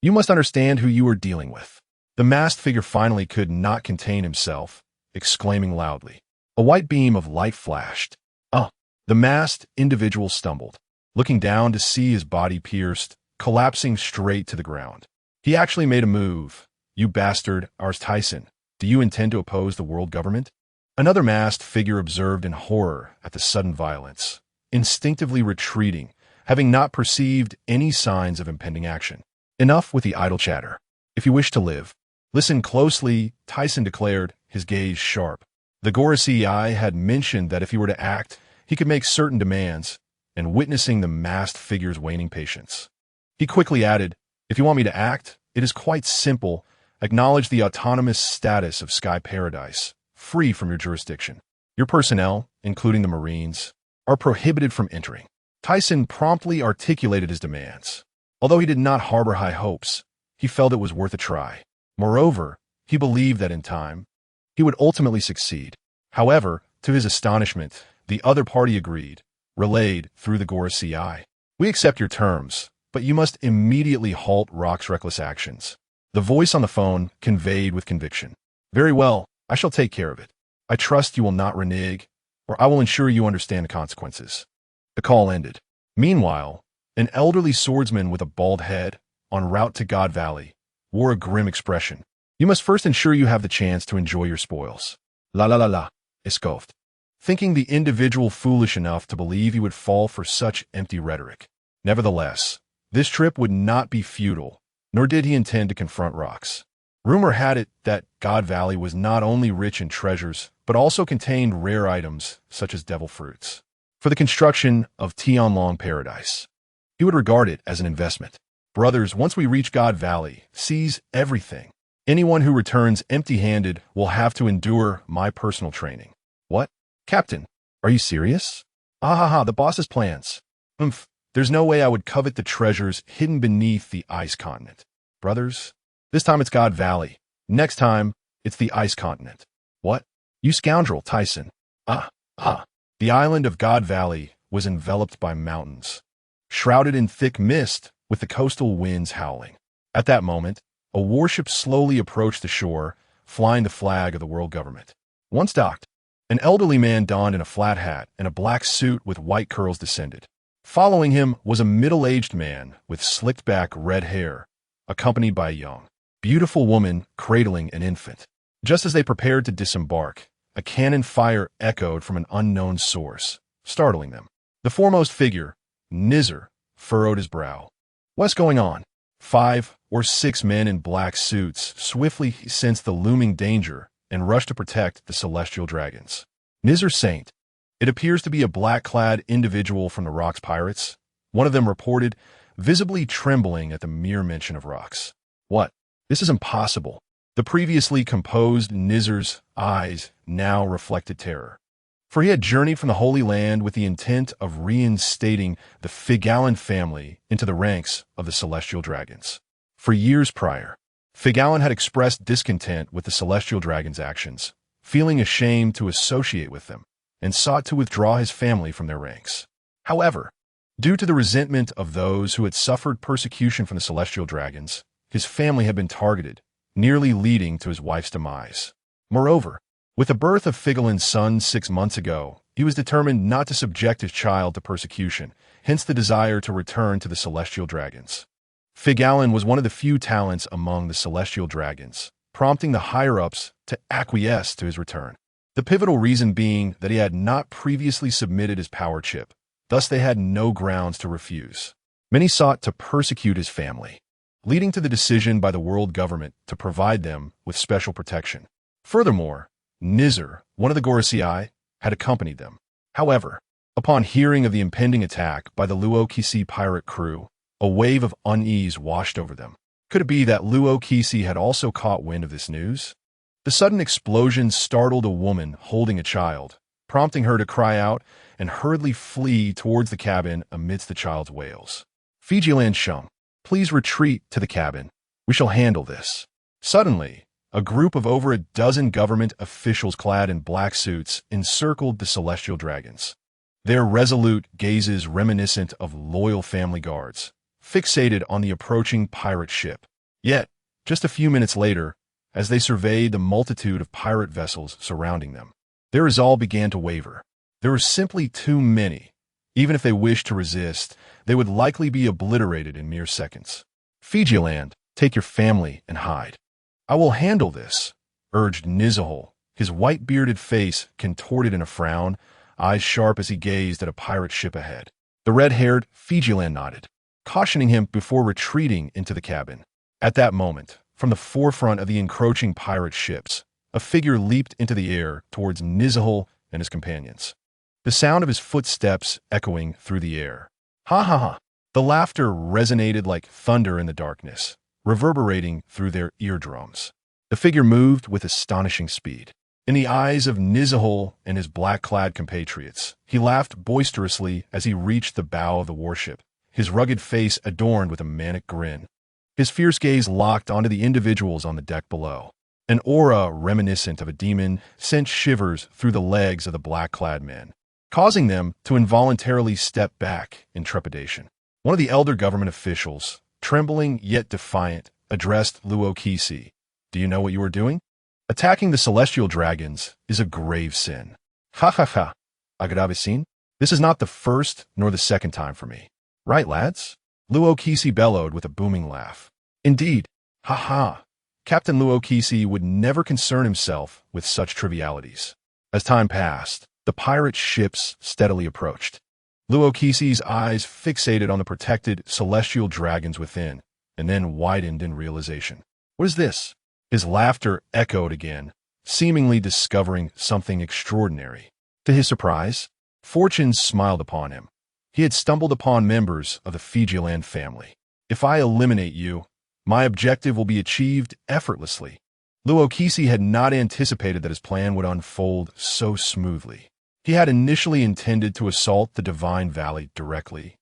You must understand who you are dealing with." The masked figure finally could not contain himself, exclaiming loudly. A white beam of light flashed. "Oh!" The masked individual stumbled, looking down to see his body pierced, collapsing straight to the ground. He actually made a move. "You bastard, Ars Tyson. Do you intend to oppose the world government?" Another masked figure observed in horror at the sudden violence, instinctively retreating, having not perceived any signs of impending action. "Enough with the idle chatter. If you wish to live, listen closely," Tyson declared, his gaze sharp. The CI had mentioned that if he were to act, he could make certain demands, and witnessing the masked figure's waning patience, he quickly added, "If you want me to act, it is quite simple. Acknowledge the autonomous status of Sky Paradise, free from your jurisdiction. Your personnel, including the Marines, are prohibited from entering." Tyson promptly articulated his demands. Although he did not harbor high hopes, he felt it was worth a try. Moreover, he believed that in time, he would ultimately succeed. However, to his astonishment, the other party agreed, relayed through the CI. "We accept your terms, but you must immediately halt Rock's reckless actions." The voice on the phone conveyed with conviction. "Very well, I shall take care of it. I trust you will not renege, or I will ensure you understand the consequences." The call ended. Meanwhile, an elderly swordsman with a bald head, en route to God Valley, wore a grim expression. "You must first ensure you have the chance to enjoy your spoils." La, scoffed, thinking the individual foolish enough to believe he would fall for such empty rhetoric. Nevertheless, this trip would not be futile, nor did he intend to confront Rocks. Rumor had it that God Valley was not only rich in treasures, but also contained rare items such as devil fruits. For the construction of Tianlong Paradise, he would regard it as an investment. "Brothers, once we reach God Valley, seize everything. Anyone who returns empty-handed will have to endure my personal training." "What? Captain, are you serious?" The boss's plans." There's no way I would covet the treasures hidden beneath the ice continent. Brothers, this time it's God Valley. Next time, it's the ice continent." "What? You scoundrel, Tyson." The island of God Valley was enveloped by mountains, shrouded in thick mist with the coastal winds howling. At that moment, a warship slowly approached the shore, flying the flag of the world government. Once docked, an elderly man donned in a flat hat and a black suit with white curls descended. Following him was a middle-aged man with slicked-back red hair, accompanied by a young, beautiful woman cradling an infant. Just as they prepared to disembark, a cannon fire echoed from an unknown source, startling them. The foremost figure, Nizar, furrowed his brow. "What's going on?" 5 or 6 men in black suits swiftly sensed the looming danger and rushed to protect the celestial dragons. Nizar Saint. It appears to be a black-clad individual from the Rocks Pirates, one of them reported, visibly trembling at the mere mention of Rocks. "What? This is impossible." The previously composed Nizar's eyes now reflected terror. For he had journeyed from the Holy Land with the intent of reinstating the Figallan family into the ranks of the Celestial Dragons. For years prior, Figallan had expressed discontent with the Celestial Dragons' actions, feeling ashamed to associate with them, and sought to withdraw his family from their ranks. However, due to the resentment of those who had suffered persecution from the Celestial Dragons, his family had been targeted, nearly leading to his wife's demise. Moreover, with the birth of Figallan's son 6 months ago, he was determined not to subject his child to persecution, hence the desire to return to the Celestial Dragons. Figallan was one of the few talents among the Celestial Dragons, prompting the higher-ups to acquiesce to his return. The pivotal reason being that he had not previously submitted his power chip, thus they had no grounds to refuse. Many sought to persecute his family, leading to the decision by the world government to provide them with special protection. Furthermore, Nizar, one of the Gorosei, had accompanied them. However, upon hearing of the impending attack by the Luo-Kisi pirate crew, a wave of unease washed over them. Could it be that Luo-Kisi had also caught wind of this news? The sudden explosion startled a woman holding a child, prompting her to cry out and hurriedly flee towards the cabin amidst the child's wails. Fijiland Shum, please retreat to the cabin. We shall handle this. Suddenly, a group of over a dozen government officials clad in black suits encircled the celestial dragons. Their resolute gazes reminiscent of loyal family guards, fixated on the approaching pirate ship. Yet, just a few minutes later, as they surveyed the multitude of pirate vessels surrounding them, their resolve began to waver. There were simply too many. Even if they wished to resist, they would likely be obliterated in mere seconds. Fijiland, take your family and hide. I will handle this, urged Nizahul, his white-bearded face contorted in a frown, eyes sharp as he gazed at a pirate ship ahead. The red-haired Fijiland nodded, cautioning him before retreating into the cabin. At that moment, from the forefront of the encroaching pirate ships, a figure leaped into the air towards Nizahul and his companions. The sound of his footsteps echoing through the air. Ha ha ha! The laughter resonated like thunder in the darkness, reverberating through their eardrums. The figure moved with astonishing speed. In the eyes of Nizahul and his black-clad compatriots, he laughed boisterously as he reached the bow of the warship, his rugged face adorned with a manic grin. His fierce gaze locked onto the individuals on the deck below. An aura reminiscent of a demon sent shivers through the legs of the black-clad men, causing them to involuntarily step back in trepidation. One of the elder government officials, trembling yet defiant, addressed Luo-Kisi. Do you know what you are doing? Attacking the celestial dragons is a grave sin. Ha ha ha. Agadavisin? This is not the first nor the second time for me. Right, lads? Luo-Kisi bellowed with a booming laugh. Indeed. Ha ha. Captain Luo-Kisi would never concern himself with such trivialities. As time passed, the pirate ships steadily approached. Luo-Kisi's eyes fixated on the protected celestial dragons within, and then widened in realization. What is this? His laughter echoed again, seemingly discovering something extraordinary. To his surprise, fortune smiled upon him. He had stumbled upon members of the Fijiland family. If I eliminate you, my objective will be achieved effortlessly. Luo-Kisi had not anticipated that his plan would unfold so smoothly. He had initially intended to assault the Divine Valley directly,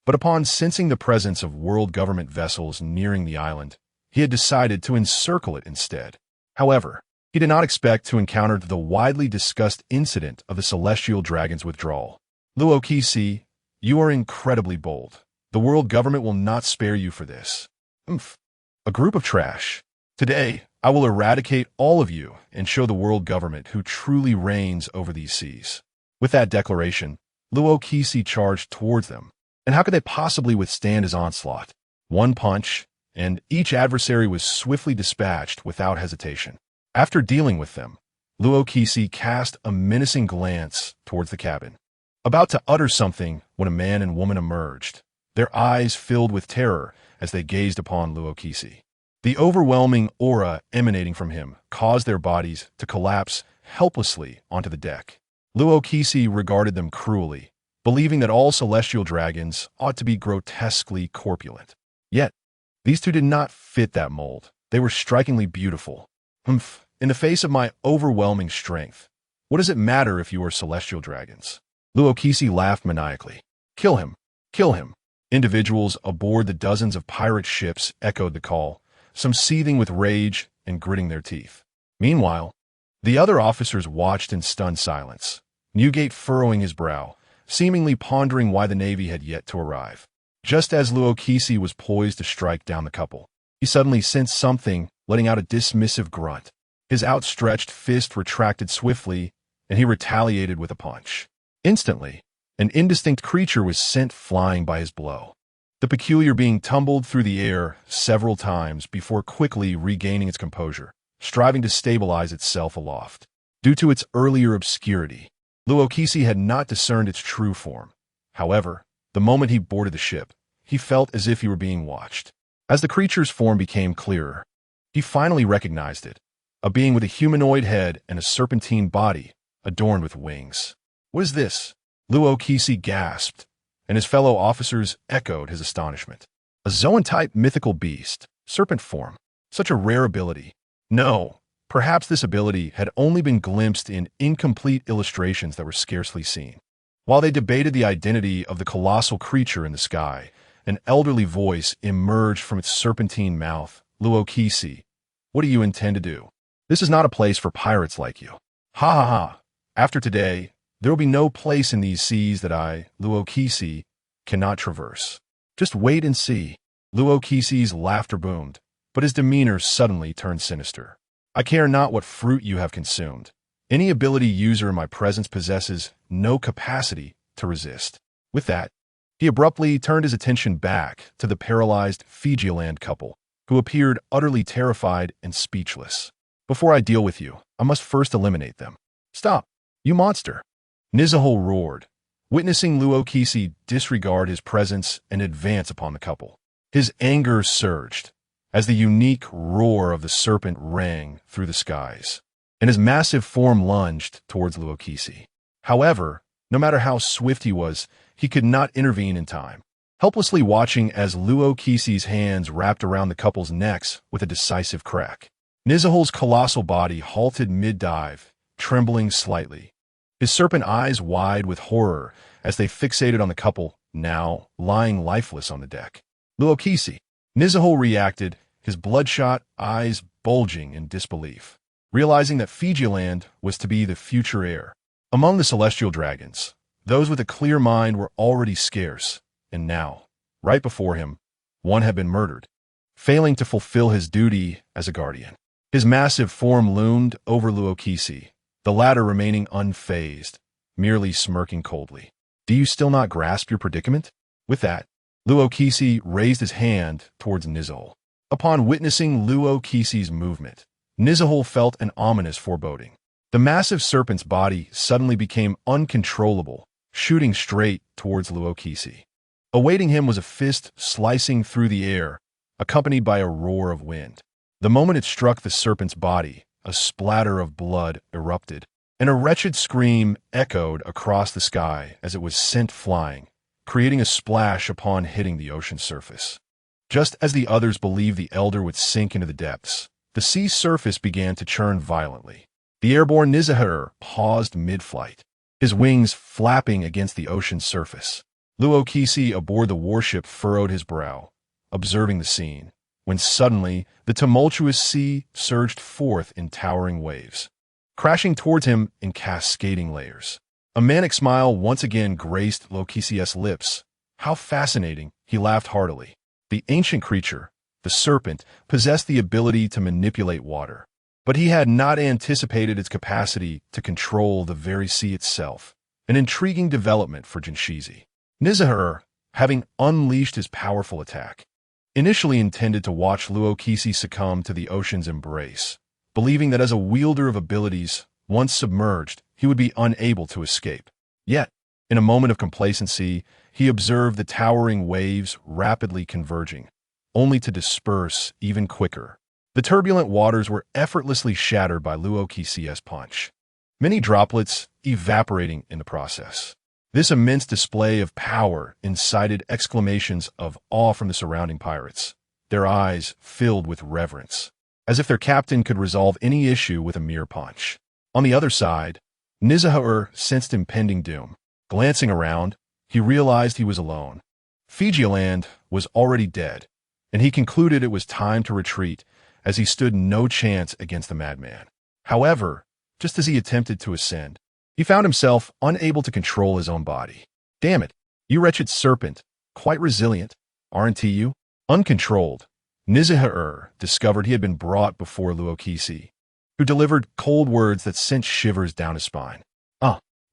but upon sensing the presence of world government vessels nearing the island, he had decided to encircle it instead. However, he did not expect to encounter the widely discussed incident of the celestial dragon's withdrawal. Luo-Kisi, you are incredibly bold. The world government will not spare you for this. Oomph. A group of trash. Today, I will eradicate all of you and show the world government who truly reigns over these seas. With that declaration, Luo-Kisi charged towards them. And how could they possibly withstand his onslaught? One punch, and each adversary was swiftly dispatched without hesitation. After dealing with them, Luo-Kisi cast a menacing glance towards the cabin, about to utter something when a man and woman emerged, their eyes filled with terror as they gazed upon Luo-Kisi. The overwhelming aura emanating from him caused their bodies to collapse helplessly onto the deck. Luo-Kisi regarded them cruelly, believing that all celestial dragons ought to be grotesquely corpulent. Yet, these two did not fit that mold. They were strikingly beautiful. Humph, in the face of my overwhelming strength, what does it matter if you are celestial dragons? Luo-Kisi laughed maniacally. Kill him! Kill him! Individuals aboard the dozens of pirate ships echoed the call, some seething with rage and gritting their teeth. Meanwhile, the other officers watched in stunned silence, Newgate furrowing his brow, seemingly pondering why the Navy had yet to arrive. Just as Luo-Kisi was poised to strike down the couple, he suddenly sensed something, letting out a dismissive grunt. His outstretched fist retracted swiftly, and he retaliated with a punch. Instantly, an indistinct creature was sent flying by his blow. The peculiar being tumbled through the air several times before quickly regaining its composure, striving to stabilize itself aloft. Due to its earlier obscurity, Luo-Kisi had not discerned its true form. However, the moment he boarded the ship, he felt as if he were being watched. As the creature's form became clearer, he finally recognized it, a being with a humanoid head and a serpentine body adorned with wings. "What is this?" Luokisi gasped, and his fellow officers echoed his astonishment. A Zoan-type mythical beast, serpent form. Such a rare ability. No, perhaps this ability had only been glimpsed in incomplete illustrations that were scarcely seen. While they debated the identity of the colossal creature in the sky, an elderly voice emerged from its serpentine mouth. "Luokisi, what do you intend to do? This is not a place for pirates like you. Ha ha ha. After today, there will be no place in these seas that I, Luokisi, cannot traverse. Just wait and see." Luokisi's laughter boomed, but his demeanor suddenly turned sinister. "I care not what fruit you have consumed. Any ability user in my presence possesses no capacity to resist." With that, he abruptly turned his attention back to the paralyzed Fijiland couple, who appeared utterly terrified and speechless. "Before I deal with you, I must first eliminate them." "Stop, you monster!" Nizuho roared, witnessing Luokisi disregard his presence and advance upon the couple. His anger surged as the unique roar of the serpent rang through the skies, and his massive form lunged towards Luokisi. However, no matter how swift he was, he could not intervene in time, helplessly watching as Luokisi's hands wrapped around the couple's necks with a decisive crack. Nizuho's colossal body halted mid-dive, trembling slightly, his serpent eyes wide with horror as they fixated on the couple, now lying lifeless on the deck. "Luokisi!" Nizuho reacted, his bloodshot eyes bulging in disbelief, realizing that Fijiland was to be the future heir. Among the celestial dragons, those with a clear mind were already scarce, and now, right before him, one had been murdered, failing to fulfill his duty as a guardian. His massive form loomed over Luokisi, the latter remaining unfazed, merely smirking coldly. "Do you still not grasp your predicament?" With that, Luokisi raised his hand towards Nizuho. Upon witnessing Luokisi's movement, Nizuho felt an ominous foreboding. The massive serpent's body suddenly became uncontrollable, shooting straight towards Luokisi. Awaiting him was a fist slicing through the air, accompanied by a roar of wind. The moment it struck the serpent's body, a splatter of blood erupted, and a wretched scream echoed across the sky as it was sent flying, creating a splash upon hitting the ocean surface. Just as the others believed the elder would sink into the depths, the sea surface began to churn violently. The airborne Nizuho paused mid-flight, his wings flapping against the ocean's surface. Luokisi aboard the warship furrowed his brow, observing the scene, when suddenly the tumultuous sea surged forth in towering waves, crashing towards him in cascading layers. A manic smile once again graced Luokisi's lips. How fascinating, he laughed heartily. The ancient creature, the serpent, possessed the ability to manipulate water, but he had not anticipated its capacity to control the very sea itself, an intriguing development for Jinshizi. Nizuho, having unleashed his powerful attack, initially intended to watch Luokisi succumb to the ocean's embrace, believing that as a wielder of abilities, once submerged, he would be unable to escape. Yet, in a moment of complacency, he observed the towering waves rapidly converging, only to disperse even quicker. The turbulent waters were effortlessly shattered by Luokisi's punch, many droplets evaporating in the process. This immense display of power incited exclamations of awe from the surrounding pirates, their eyes filled with reverence, as if their captain could resolve any issue with a mere punch. On the other side, Nizuho sensed impending doom. Glancing around, he realized he was alone. Fijiland was already dead, and he concluded it was time to retreat, as he stood no chance against the madman. However, just as he attempted to ascend, he found himself unable to control his own body. "Damn it, you wretched serpent, quite resilient, aren't you?" Uncontrolled, Nizuho discovered he had been brought before Luokisi, who delivered cold words that sent shivers down his spine.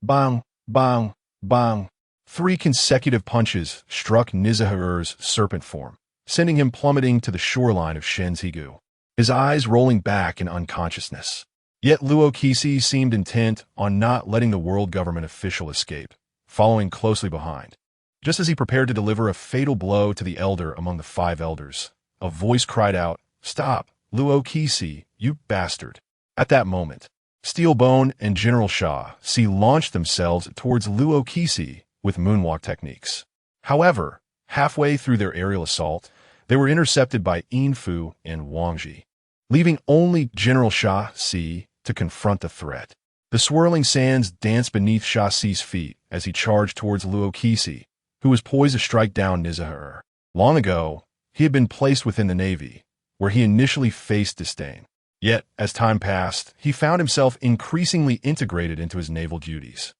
Bang, bang, bang. 3 consecutive punches struck Nizuho's serpent form, sending him plummeting to the shoreline of Shenzigu, his eyes rolling back in unconsciousness. Yet Luokisi seemed intent on not letting the world government official escape, following closely behind. Just as he prepared to deliver a fatal blow to the elder among the 5 elders, a voice cried out, "Stop, Luo Kisi, you bastard!" At that moment, Steelbone and General Shah launched themselves towards Luo Kisi with moonwalk techniques. However, halfway through their aerial assault, they were intercepted by Yinfu and Wangji, leaving only General Shah to confront the threat. The swirling sands danced beneath Shah Si's feet as he charged towards Luo Kisi, who was poised to strike down Nizahur. Long ago, he had been placed within the navy, where he initially faced disdain. Yet, as time passed, he found himself increasingly integrated into his naval duties,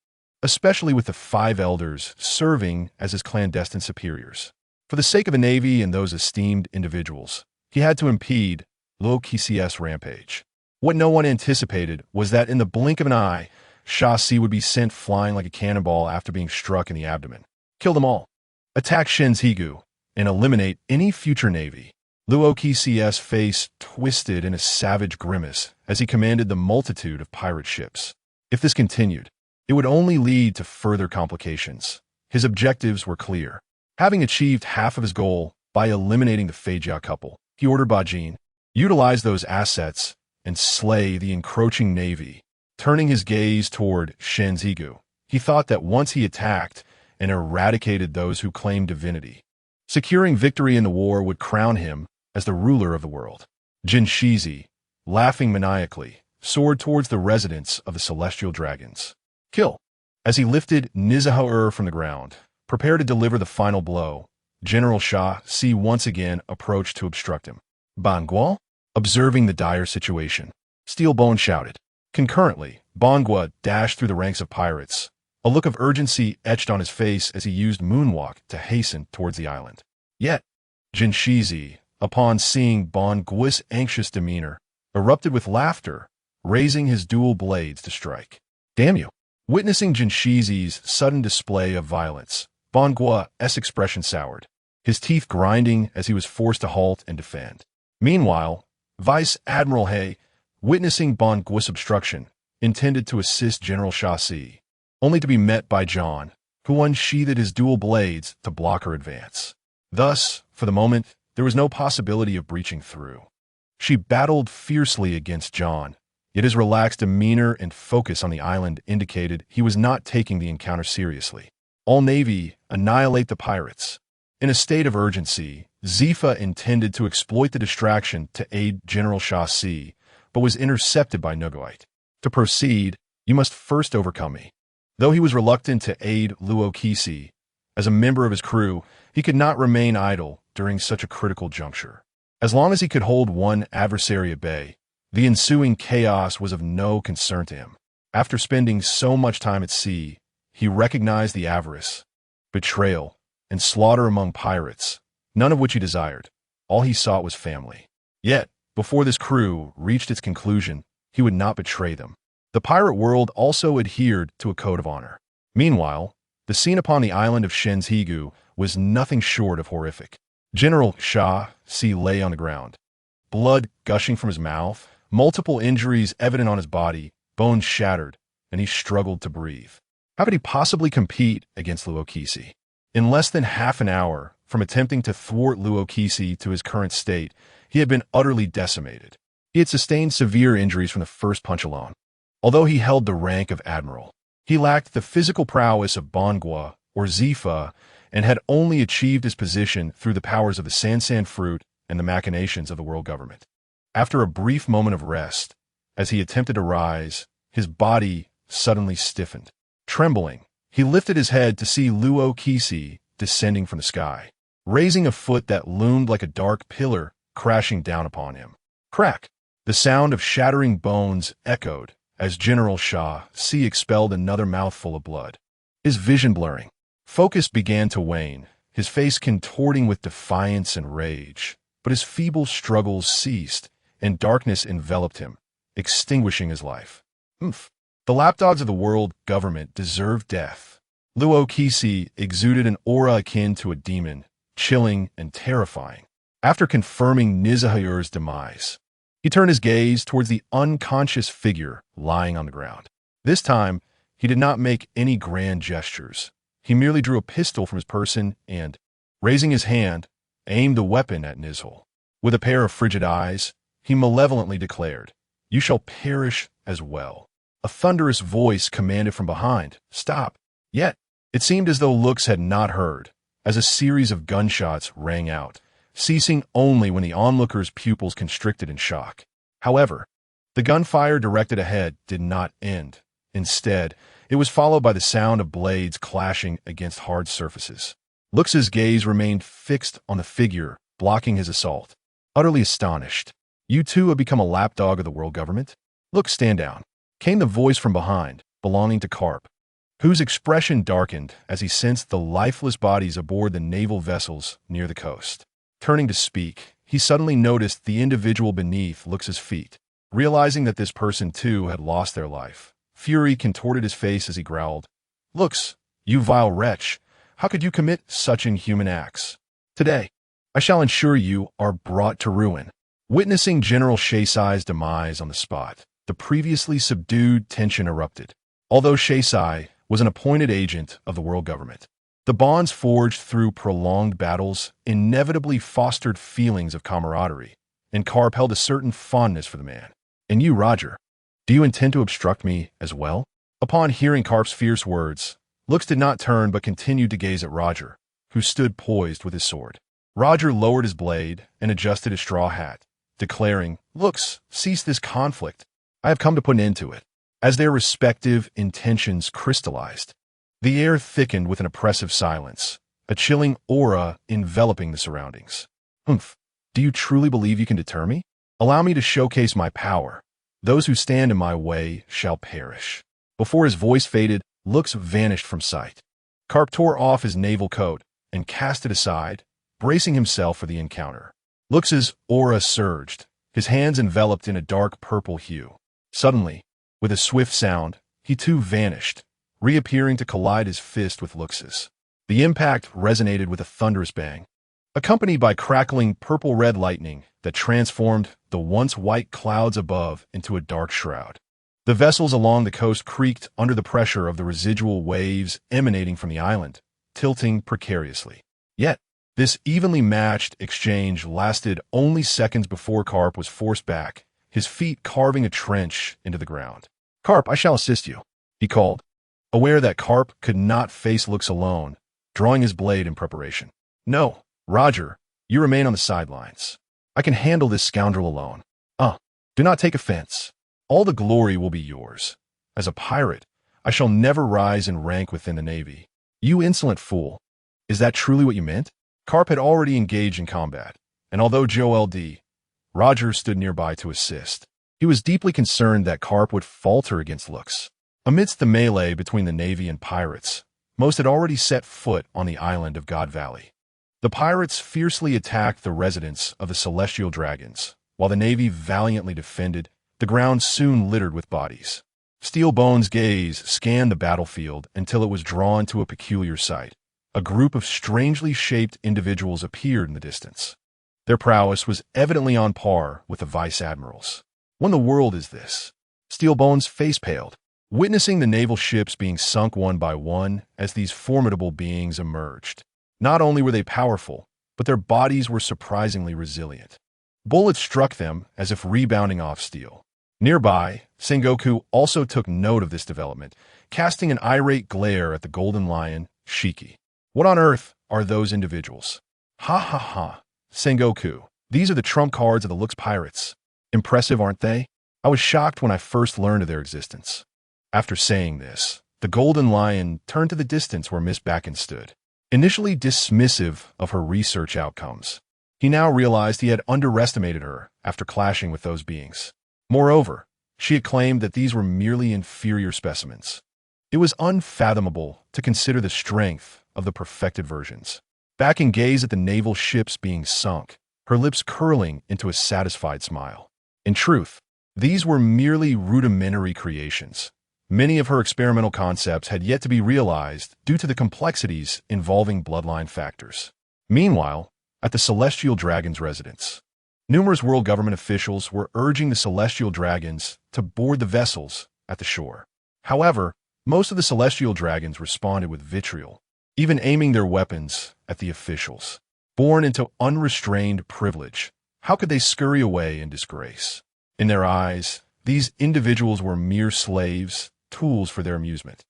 especially with the 5 elders serving as his clandestine superiors. For the sake of the navy and those esteemed individuals, he had to impede Luo Kisi's rampage. What no one anticipated was that in the blink of an eye, Shah would be sent flying like a cannonball after being struck in the abdomen. Kill them all. Attack Shenzigu and eliminate any future navy. Luo Kisi's face twisted in a savage grimace as he commanded the multitude of pirate ships. If this continued, it would only lead to further complications. His objectives were clear. Having achieved half of his goal by eliminating the Feijia couple, he ordered Bajin, utilize those assets and slay the encroaching navy. Turning his gaze toward Shenzigu, he thought that once he attacked and eradicated those who claimed divinity, securing victory in the war would crown him as the ruler of the world. Jinshizi, laughing maniacally, soared towards the residence of the celestial dragons. Kill! As he lifted Nizahur from the ground, prepared to deliver the final blow, General Shah once again approached to obstruct him. Bangua? Observing the dire situation, Steelbone shouted. Concurrently, Bangua dashed through the ranks of pirates, a look of urgency etched on his face as he used moonwalk to hasten towards the island. Yet, Jinshizi, upon seeing Bangua's anxious demeanor, erupted with laughter, raising his dual blades to strike. Damn you! Witnessing Jinshizi's sudden display of violence, Bangua's expression soured, his teeth grinding as he was forced to halt and defend. Meanwhile, Vice Admiral He, witnessing Bangua's obstruction, intended to assist General Shah, only to be met by John, who unsheathed his dual blades to block her advance. Thus, for the moment, there was no possibility of breaching through. She battled fiercely against John, yet his relaxed demeanor and focus on the island indicated he was not taking the encounter seriously. All Navy, annihilate the pirates. In a state of urgency, Zifa intended to exploit the distraction to aid General Shah, but was intercepted by Nugoite. To proceed, you must first overcome me. Though he was reluctant to aid Luo Kisi, as a member of his crew, he could not remain idle during such a critical juncture. As long as he could hold one adversary at bay, the ensuing chaos was of no concern to him. After spending so much time at sea, he recognized the avarice, betrayal, and slaughter among pirates, none of which he desired. All he sought was family. Yet, before this crew reached its conclusion, he would not betray them. The pirate world also adhered to a code of honor. Meanwhile, the scene upon the island of Shenzigu was nothing short of horrific. General Shah lay on the ground, blood gushing from his mouth, multiple injuries evident on his body, bones shattered, and he struggled to breathe. How could he possibly compete against Luo Kisi? In less than half an hour from attempting to thwart Luo Kisi to his current state, he had been utterly decimated. He had sustained severe injuries from the first punch alone. Although he held the rank of admiral, he lacked the physical prowess of Bangua or Zifa and had only achieved his position through the powers of the Sansan fruit and the machinations of the world government. After a brief moment of rest, as he attempted to rise, his body suddenly stiffened. Trembling, he lifted his head to see Luo Kisi descending from the sky, raising a foot that loomed like a dark pillar crashing down upon him. Crack! The sound of shattering bones echoed as General Shah expelled another mouthful of blood. His vision blurring. Focus began to wane, his face contorting with defiance and rage. But his feeble struggles ceased, and darkness enveloped him, extinguishing his life. The lapdogs of the world government deserved death. Luo Kisi exuded an aura akin to a demon, chilling and terrifying. After confirming Nizahur's demise, he turned his gaze towards the unconscious figure lying on the ground. This time, he did not make any grand gestures. He merely drew a pistol from his person and, raising his hand, aimed the weapon at Nizhal. With a pair of frigid eyes, he malevolently declared, "You shall perish as well." A thunderous voice commanded from behind, "Stop!" Yet, it seemed as though Lux had not heard, as a series of gunshots rang out, ceasing only when the onlooker's pupils constricted in shock. However, the gunfire directed ahead did not end. Instead, it was followed by the sound of blades clashing against hard surfaces. Lux's gaze remained fixed on the figure, blocking his assault. Utterly astonished, "You too have become a lapdog of the world government?" "Lux, stand down," came the voice from behind, belonging to Karp, whose expression darkened as he sensed the lifeless bodies aboard the naval vessels near the coast. Turning to speak, he suddenly noticed the individual beneath Lux's feet. Realizing that this person too had lost their life, fury contorted his face as he growled, "Lux, you vile wretch, how could you commit such inhuman acts? Today, I shall ensure you are brought to ruin." Witnessing General Shaysai's demise on the spot, the previously subdued tension erupted. Although Shaysai was an appointed agent of the world government, the bonds forged through prolonged battles inevitably fostered feelings of camaraderie, and Karp held a certain fondness for the man. "And you, Roger, do you intend to obstruct me as well?" Upon hearing Karp's fierce words, Lux did not turn but continued to gaze at Roger, who stood poised with his sword. Roger lowered his blade and adjusted his straw hat, declaring, "Lux, cease this conflict. I have come to put an end to it." As their respective intentions crystallized, the air thickened with an oppressive silence, a chilling aura enveloping the surroundings. "Humph, do you truly believe you can deter me? Allow me to showcase my power. Those who stand in my way shall perish." Before his voice faded, Lux vanished from sight. Karp tore off his naval coat and cast it aside, bracing himself for the encounter. Lux's aura surged, his hands enveloped in a dark purple hue. Suddenly, with a swift sound, he too vanished, reappearing to collide his fist with Lux's. The impact resonated with a thunderous bang, accompanied by crackling purple-red lightning that transformed the once white clouds above into a dark shroud. The vessels along the coast creaked under the pressure of the residual waves emanating from the island, tilting precariously. Yet, this evenly matched exchange lasted only seconds before Karp was forced back, his feet carving a trench into the ground. "Karp, I shall assist you," he called, aware that Karp could not face Lux alone, drawing his blade in preparation. "No, Roger, you remain on the sidelines. I can handle this scoundrel alone. Do not take offense. All the glory will be yours. As a pirate, I shall never rise in rank within the Navy." "You insolent fool. Is that truly what you meant?" Karp had already engaged in combat, and although Joel D. Roger stood nearby to assist, he was deeply concerned that Karp would falter against Lux. Amidst the melee between the Navy and pirates, most had already set foot on the island of God Valley. The pirates fiercely attacked the residents of the Celestial Dragons, while the Navy valiantly defended, the ground soon littered with bodies. Steelbone's gaze scanned the battlefield until it was drawn to a peculiar sight. A group of strangely shaped individuals appeared in the distance. Their prowess was evidently on par with the vice-admirals. "What in the world is this?" Steelbone's face paled, witnessing the naval ships being sunk one by one as these formidable beings emerged. Not only were they powerful, but their bodies were surprisingly resilient. Bullets struck them as if rebounding off steel. Nearby, Sengoku also took note of this development, casting an irate glare at the Golden Lion, Shiki. "What on earth are those individuals?" "Ha ha ha, Sengoku, these are the trump cards of the Lux Pirates. Impressive, aren't they? I was shocked when I first learned of their existence." After saying this, the Golden Lion turned to the distance where Miss Bakken stood. Initially dismissive of her research outcomes, he now realized he had underestimated her after clashing with those beings. Moreover, she had claimed that these were merely inferior specimens. It was unfathomable to consider the strength of the perfected versions. Bakken gazed at the naval ships being sunk, her lips curling into a satisfied smile. In truth, these were merely rudimentary creations. Many of her experimental concepts had yet to be realized due to the complexities involving bloodline factors. Meanwhile, at the Celestial Dragon's residence, numerous world government officials were urging the Celestial Dragons to board the vessels at the shore. However, most of the Celestial Dragons responded with vitriol, even aiming their weapons at the officials. Born into unrestrained privilege, how could they scurry away in disgrace? In their eyes, these individuals were mere slaves, tools for their amusement.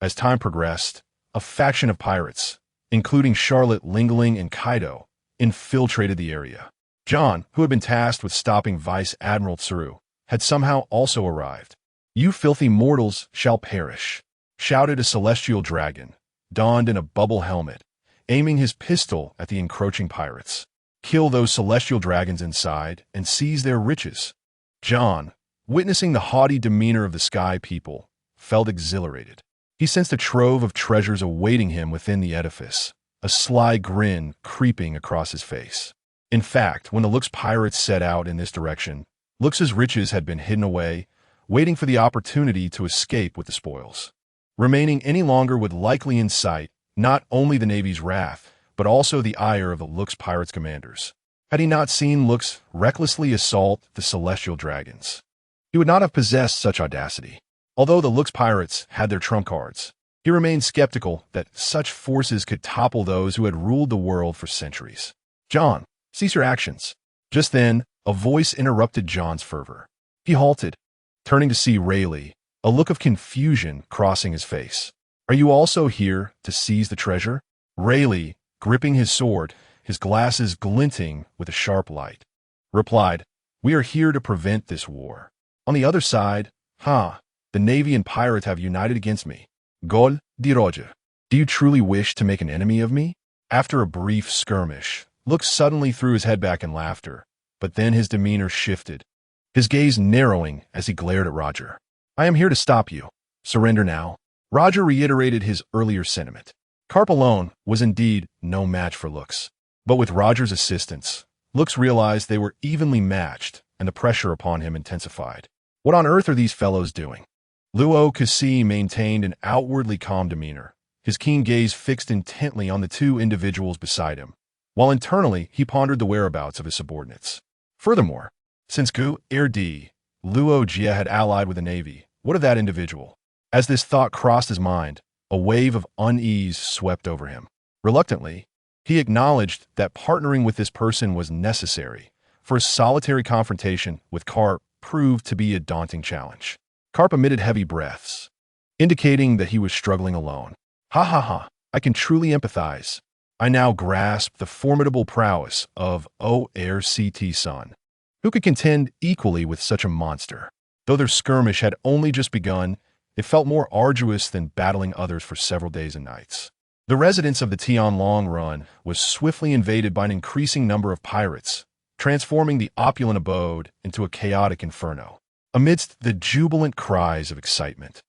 As time progressed, a faction of pirates, including Charlotte Lingling and Kaido, infiltrated the area. John, who had been tasked with stopping Vice Admiral Tsuru, had somehow also arrived. "You filthy mortals shall perish," shouted a celestial dragon, donned in a bubble helmet, aiming his pistol at the encroaching pirates. "Kill those celestial dragons inside and seize their riches." John, witnessing the haughty demeanor of the Sky People, felt exhilarated. He sensed a trove of treasures awaiting him within the edifice, a sly grin creeping across his face. In fact, when the Lux pirates set out in this direction, Lux's riches had been hidden away, waiting for the opportunity to escape with the spoils. Remaining any longer would likely incite not only the Navy's wrath, but also the ire of the Lux pirates' commanders. Had he not seen Lux recklessly assault the celestial dragons, he would not have possessed such audacity. Although the Lux pirates had their trump cards, he remained skeptical that such forces could topple those who had ruled the world for centuries. "John, cease your actions." Just then, a voice interrupted John's fervor. He halted, turning to see Rayleigh, a look of confusion crossing his face. "Are you also here to seize the treasure?" Rayleigh, gripping his sword, his glasses glinting with a sharp light, replied, "We are here to prevent this war. On the other side, the Navy and pirates have united against me. Gol di Roger. Do you truly wish to make an enemy of me?" After a brief skirmish, Lux suddenly threw his head back in laughter, but then his demeanor shifted, his gaze narrowing as he glared at Roger. "I am here to stop you. Surrender now." Roger reiterated his earlier sentiment. Carp alone was indeed no match for Lux, but with Roger's assistance, Lux realized they were evenly matched, and the pressure upon him intensified. What on earth are these fellows doing? Luo Kasi maintained an outwardly calm demeanor, his keen gaze fixed intently on the two individuals beside him, while internally he pondered the whereabouts of his subordinates. Furthermore, since Gu Erdi, Luo Jia had allied with the Navy, what of that individual? As this thought crossed his mind, a wave of unease swept over him. Reluctantly, he acknowledged that partnering with this person was necessary, for a solitary confrontation with Carp proved to be a daunting challenge. Carp emitted heavy breaths, indicating that he was struggling alone. I can truly empathize. I now grasp the formidable prowess of ORCT Sun, who could contend equally with such a monster. Though their skirmish had only just begun, it felt more arduous than battling others for several days and nights. The residence of the Tianlong Run was swiftly invaded by an increasing number of pirates, transforming the opulent abode into a chaotic inferno. Amidst the jubilant cries of excitement,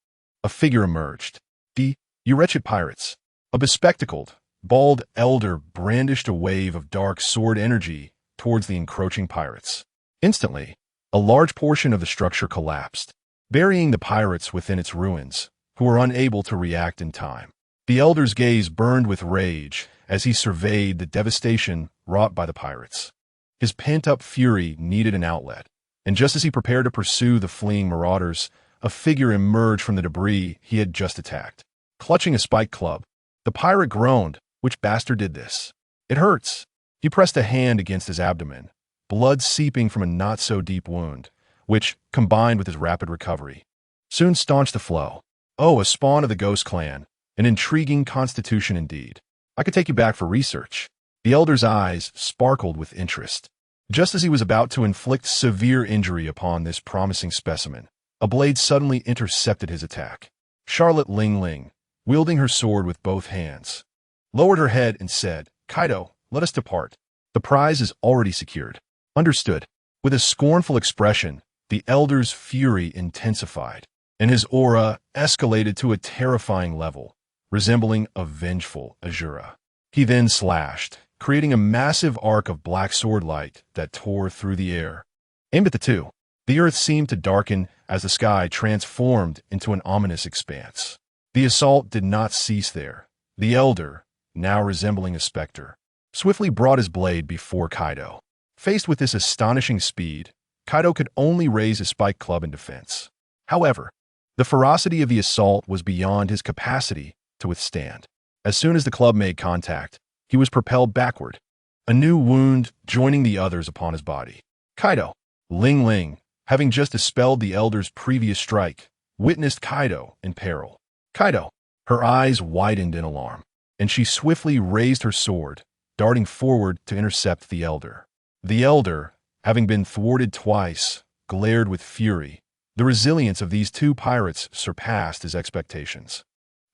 a figure emerged. You wretched pirates. A bespectacled, bald elder brandished a wave of dark sword energy towards the encroaching pirates. Instantly, a large portion of the structure collapsed, burying the pirates within its ruins, who were unable to react in time. The elder's gaze burned with rage as he surveyed the devastation wrought by the pirates. His pent-up fury needed an outlet, and just as he prepared to pursue the fleeing marauders, a figure emerged from the debris he had just attacked. Clutching a spike club, the pirate groaned. "Which bastard did this? It hurts." He pressed a hand against his abdomen, blood seeping from a not-so-deep wound, which, combined with his rapid recovery, soon staunched the flow. "Oh, a spawn of the Ghost Clan. An intriguing constitution indeed. I could take you back for research." The elder's eyes sparkled with interest. Just as he was about to inflict severe injury upon this promising specimen, a blade suddenly intercepted his attack. Charlotte Lingling, wielding her sword with both hands, lowered her head and said, "Kaido, let us depart. The prize is already secured." "Understood." With a scornful expression, the elder's fury intensified, and his aura escalated to a terrifying level, resembling a vengeful Azura. He then slashed, creating a massive arc of black sword light that tore through the air. Aimed at the two, the earth seemed to darken as the sky transformed into an ominous expanse. The assault did not cease there. The elder, now resembling a specter, swiftly brought his blade before Kaido. Faced with this astonishing speed, Kaido could only raise his spike club in defense. However, the ferocity of the assault was beyond his capacity to withstand. As soon as the club made contact, he was propelled backward, a new wound joining the others upon his body. Kaido, Ling Ling, having just dispelled the elder's previous strike, witnessed Kaido in peril. Kaido, her eyes widened in alarm, and she swiftly raised her sword, darting forward to intercept the elder. The elder, having been thwarted twice, glared with fury. The resilience of these two pirates surpassed his expectations.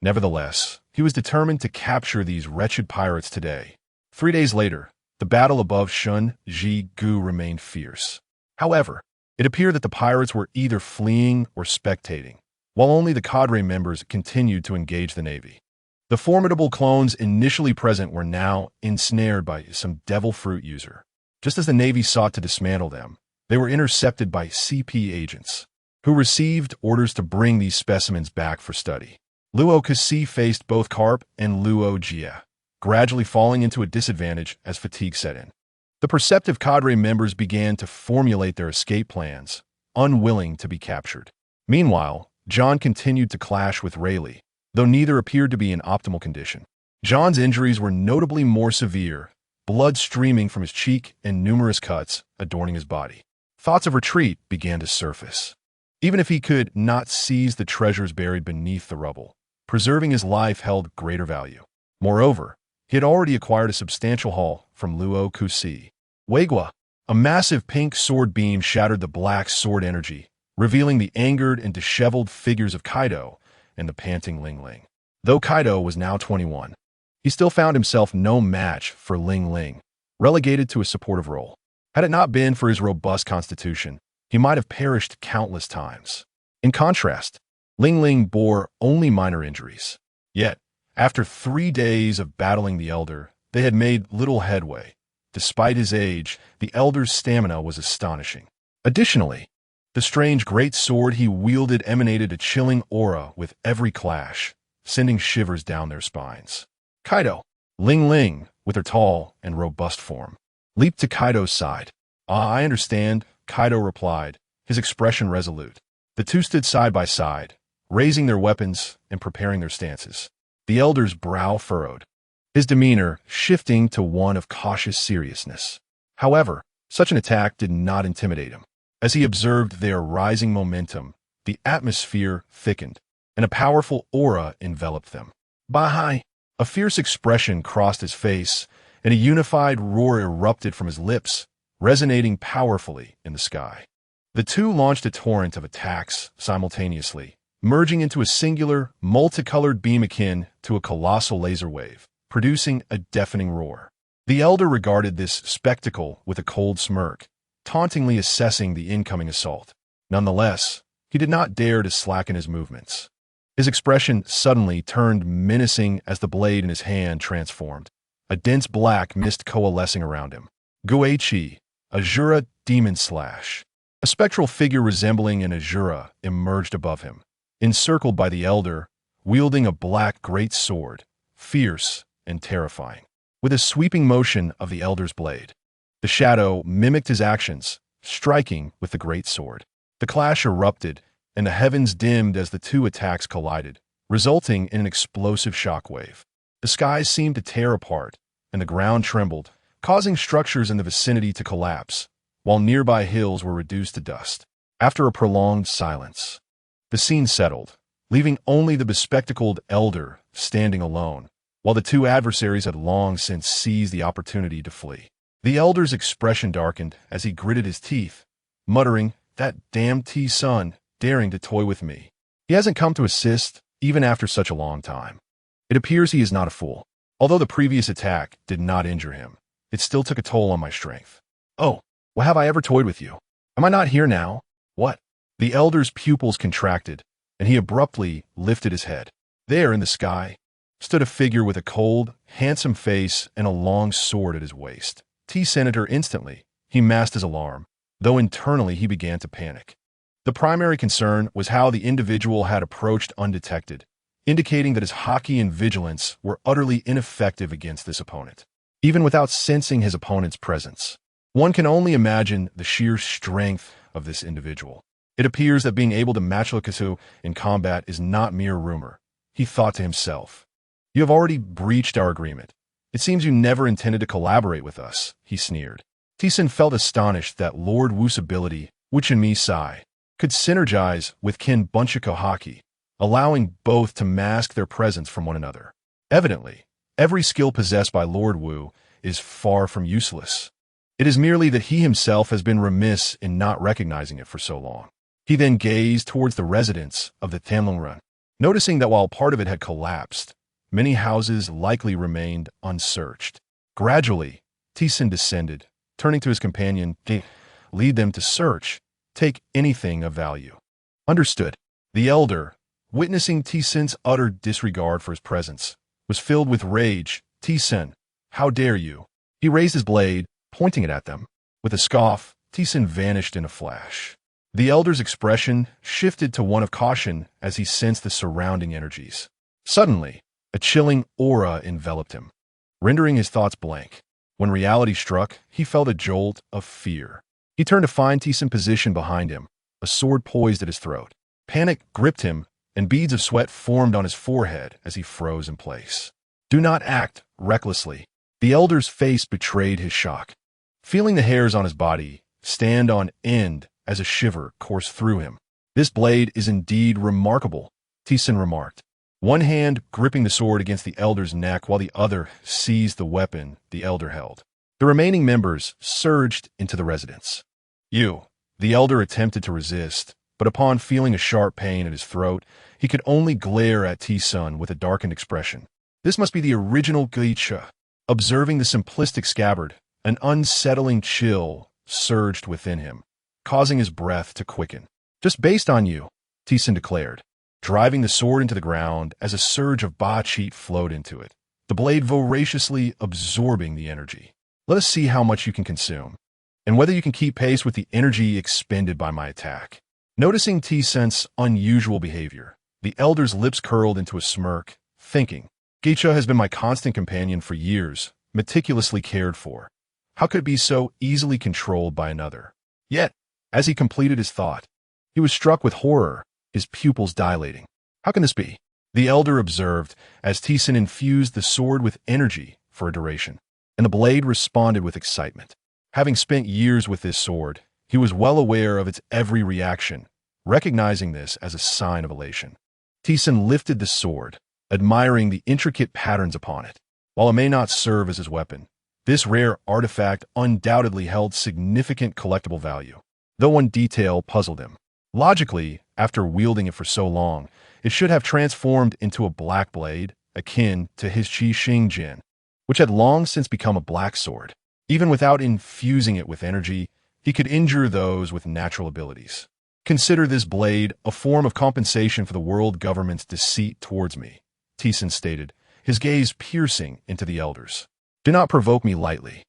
Nevertheless, he was determined to capture these wretched pirates today. 3 days later, the battle above Shun Ji Gu remained fierce. However, it appeared that the pirates were either fleeing or spectating, while only the cadre members continued to engage the navy. The formidable clones initially present were now ensnared by some devil fruit user. Just as the navy sought to dismantle them, they were intercepted by CP agents, who received orders to bring these specimens back for study. Luo Kasi faced both Carp and Luo Jia, gradually falling into a disadvantage as fatigue set in. The perceptive cadre members began to formulate their escape plans, unwilling to be captured. Meanwhile, John continued to clash with Rayleigh, though neither appeared to be in optimal condition. John's injuries were notably more severe, blood streaming from his cheek and numerous cuts adorning his body. Thoughts of retreat began to surface. Even if he could not seize the treasures buried beneath the rubble, preserving his life held greater value. Moreover, he had already acquired a substantial haul from Luo Kusi. Weigua, a massive pink sword beam shattered the black sword energy, revealing the angered and disheveled figures of Kaido and the panting Ling Ling. Though Kaido was now 21, he still found himself no match for Ling Ling, relegated to a supportive role. Had it not been for his robust constitution, he might have perished countless times. In contrast, Ling Ling bore only minor injuries. Yet, after 3 days of battling the elder, they had made little headway. Despite his age, the elder's stamina was astonishing. Additionally, the strange great sword he wielded emanated a chilling aura with every clash, sending shivers down their spines. Kaido, Ling Ling, with her tall and robust form, leaped to Kaido's side. I understand, Kaido replied, his expression resolute. The two stood side by side, raising their weapons and preparing their stances. The elder's brow furrowed, his demeanor shifting to one of cautious seriousness. However, such an attack did not intimidate him. As he observed their rising momentum, the atmosphere thickened, and a powerful aura enveloped them. Bahai! A fierce expression crossed his face, and a unified roar erupted from his lips, resonating powerfully in the sky. The two launched a torrent of attacks simultaneously, merging into a singular, multicolored beam akin to a colossal laser wave, producing a deafening roar. The elder regarded this spectacle with a cold smirk, tauntingly assessing the incoming assault. Nonetheless, he did not dare to slacken his movements. His expression suddenly turned menacing as the blade in his hand transformed, a dense black mist coalescing around him. Guichi, Azura Demon Slash. A spectral figure resembling an Azura emerged above him, encircled by the elder, wielding a black great sword, fierce and terrifying. With a sweeping motion of the elder's blade, the shadow mimicked his actions, striking with the great sword. The clash erupted, and the heavens dimmed as the two attacks collided, resulting in an explosive shockwave. The skies seemed to tear apart, and the ground trembled, causing structures in the vicinity to collapse, while nearby hills were reduced to dust. After a prolonged silence, the scene settled, leaving only the bespectacled elder standing alone, while the two adversaries had long since seized the opportunity to flee. The elder's expression darkened as he gritted his teeth, muttering, "That damned T-son daring to toy with me. He hasn't come to assist, even after such a long time. It appears he is not a fool. Although the previous attack did not injure him, it still took a toll on my strength. Oh, well, have I ever toyed with you? Am I not here now? What?" The elder's pupils contracted, and he abruptly lifted his head. There in the sky stood a figure with a cold, handsome face and a long sword at his waist. T-Senator instantly, he masked his alarm, though internally he began to panic. The primary concern was how the individual had approached undetected, indicating that his Haki and vigilance were utterly ineffective against this opponent. Even without sensing his opponent's presence, one can only imagine the sheer strength of this individual. It appears that being able to match Lukasu in combat is not mere rumor, he thought to himself. You have already breached our agreement. It seems you never intended to collaborate with us, he sneered. Tison felt astonished that Lord Wu's ability, Wuchenmi Sai, could synergize with Kin Bunchiko Haki, allowing both to mask their presence from one another. Evidently, every skill possessed by Lord Wu is far from useless. It is merely that he himself has been remiss in not recognizing it for so long. He then gazed towards the residence of the Tianlongrun, noticing that while part of it had collapsed, many houses likely remained unsearched. Gradually, Tison descended, turning to his companion, lead them to search, take anything of value. Understood. The elder, witnessing Tison's utter disregard for his presence, was filled with rage. Tison, how dare you? He raised his blade, pointing it at them. With a scoff, Tison vanished in a flash. The elder's expression shifted to one of caution as he sensed the surrounding energies. Suddenly, a chilling aura enveloped him, rendering his thoughts blank. When reality struck, he felt a jolt of fear. He turned to find Tison positioned behind him, a sword poised at his throat. Panic gripped him, and beads of sweat formed on his forehead as he froze in place. Do not act recklessly. The elder's face betrayed his shock. Feeling the hairs on his body stand on end as a shiver coursed through him. This blade is indeed remarkable, Tison remarked, one hand gripping the sword against the elder's neck while the other seized the weapon the elder held. The remaining members surged into the residence. The elder attempted to resist, but upon feeling a sharp pain at his throat, he could only glare at Tison with a darkened expression. This must be the original geisha. Observing the simplistic scabbard, an unsettling chill surged within him, causing his breath to quicken. Just based on you, Tison declared, driving the sword into the ground as a surge of ba-cheat flowed into it, the blade voraciously absorbing the energy. Let us see how much you can consume, and whether you can keep pace with the energy expended by my attack. Noticing Tison's unusual behavior, the elder's lips curled into a smirk, thinking, Geisha has been my constant companion for years, meticulously cared for. How could it be so easily controlled by another? Yet, as he completed his thought, he was struck with horror, his pupils dilating. How can this be? The elder observed as Tison infused the sword with energy for a duration, and the blade responded with excitement. Having spent years with this sword, he was well aware of its every reaction, recognizing this as a sign of elation. Tison lifted the sword, admiring the intricate patterns upon it. While it may not serve as his weapon, this rare artifact undoubtedly held significant collectible value, though one detail puzzled him. Logically, after wielding it for so long, it should have transformed into a black blade, akin to his Qi Xing Jin, which had long since become a black sword. Even without infusing it with energy, he could injure those with natural abilities. Consider this blade a form of compensation for the world government's deceit towards me, Tison stated, his gaze piercing into the elders. Do not provoke me lightly.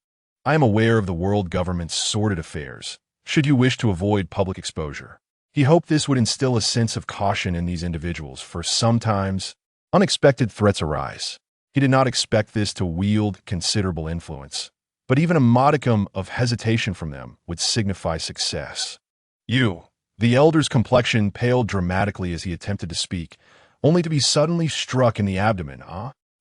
I am aware of the world government's sordid affairs, should you wish to avoid public exposure. He hoped this would instill a sense of caution in these individuals, for sometimes unexpected threats arise. He did not expect this to wield considerable influence, but even a modicum of hesitation from them would signify success. The elder's complexion paled dramatically as he attempted to speak, only to be suddenly struck in the abdomen.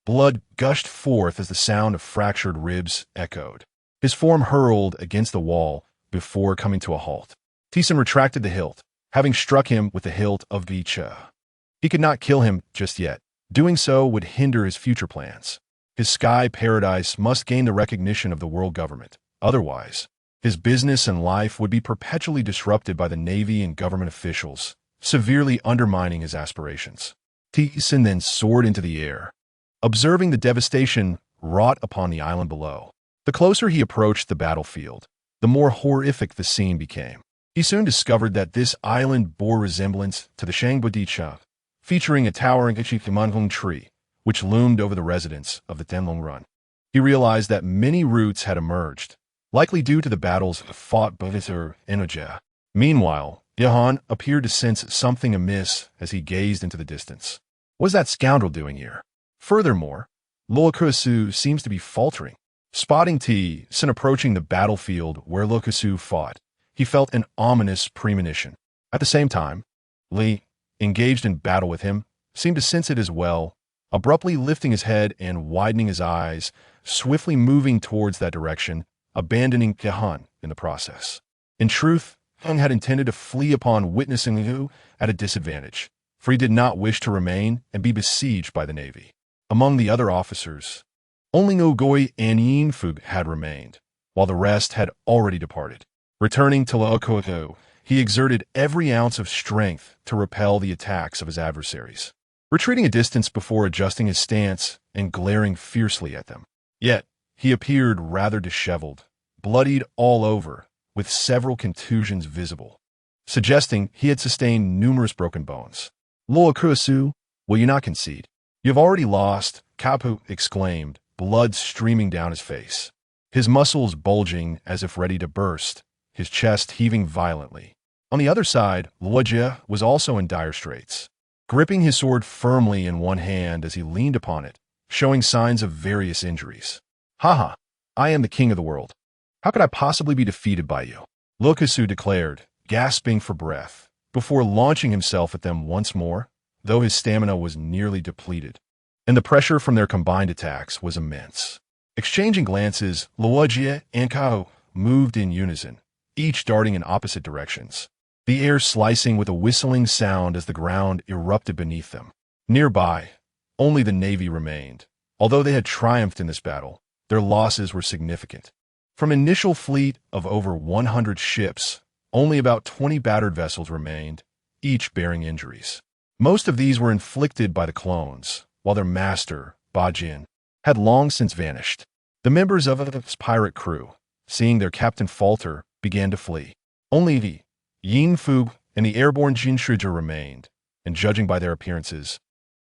Blood gushed forth as the sound of fractured ribs echoed. His form hurled against the wall before coming to a halt. Tison retracted the hilt, having struck him with the hilt of Bicha. He could not kill him just yet. Doing so would hinder his future plans. His sky paradise must gain the recognition of the world government. Otherwise, his business and life would be perpetually disrupted by the Navy and government officials, severely undermining his aspirations. Tison then soared into the air, observing the devastation wrought upon the island below. The closer he approached the battlefield, the more horrific the scene became. He soon discovered that this island bore resemblance to the Shangbodicha, featuring a towering Ichikimanhung tree, which loomed over the residence of the Tenlongrun. He realized that many roots had emerged, likely due to the battles fought by InnateObservation. Meanwhile, Yahan appeared to sense something amiss as he gazed into the distance. What is that scoundrel doing here? Furthermore, Lokusu seems to be faltering. Spotting Tison approaching the battlefield where Lokusu fought, he felt an ominous premonition. At the same time, Li, engaged in battle with him, seemed to sense it as well. abruptly lifting his head and widening his eyes, swiftly moving towards that direction, abandoning Kehan in the process. In truth, Hung had intended to flee upon witnessing Hu at a disadvantage, for he did not wish to remain and be besieged by the Navy. Among the other officers, only Ngoi and Yin Fug had remained, while the rest had already departed. Returning to Laokoho, he exerted every ounce of strength to repel the attacks of his adversaries, retreating a distance before adjusting his stance and glaring fiercely at them. Yet, he appeared rather disheveled, bloodied all over, with several contusions visible, suggesting he had sustained numerous broken bones. "Loa Kuasu, will you not concede? You have already lost," Kapu exclaimed, blood streaming down his face, his muscles bulging as if ready to burst, his chest heaving violently. On the other side, Luojia was also in dire straits, gripping his sword firmly in one hand as he leaned upon it, showing signs of various injuries. "Haha, I am the king of the world. How could I possibly be defeated by you?" Luokasu declared, gasping for breath, before launching himself at them once more, though his stamina was nearly depleted, and the pressure from their combined attacks was immense. Exchanging glances, Luojia and Kao moved in unison, each darting in opposite directions, the air slicing with a whistling sound as the ground erupted beneath them. Nearby, only the Navy remained. Although they had triumphed in this battle, their losses were significant. From an initial fleet of over 100 ships, only about 20 battered vessels remained, each bearing injuries. Most of these were inflicted by the clones, while their master, Bajin, had long since vanished. The members of his pirate crew, seeing their captain falter, began to flee. Only the Yin Fu and the airborne Jin Shuja remained, and judging by their appearances,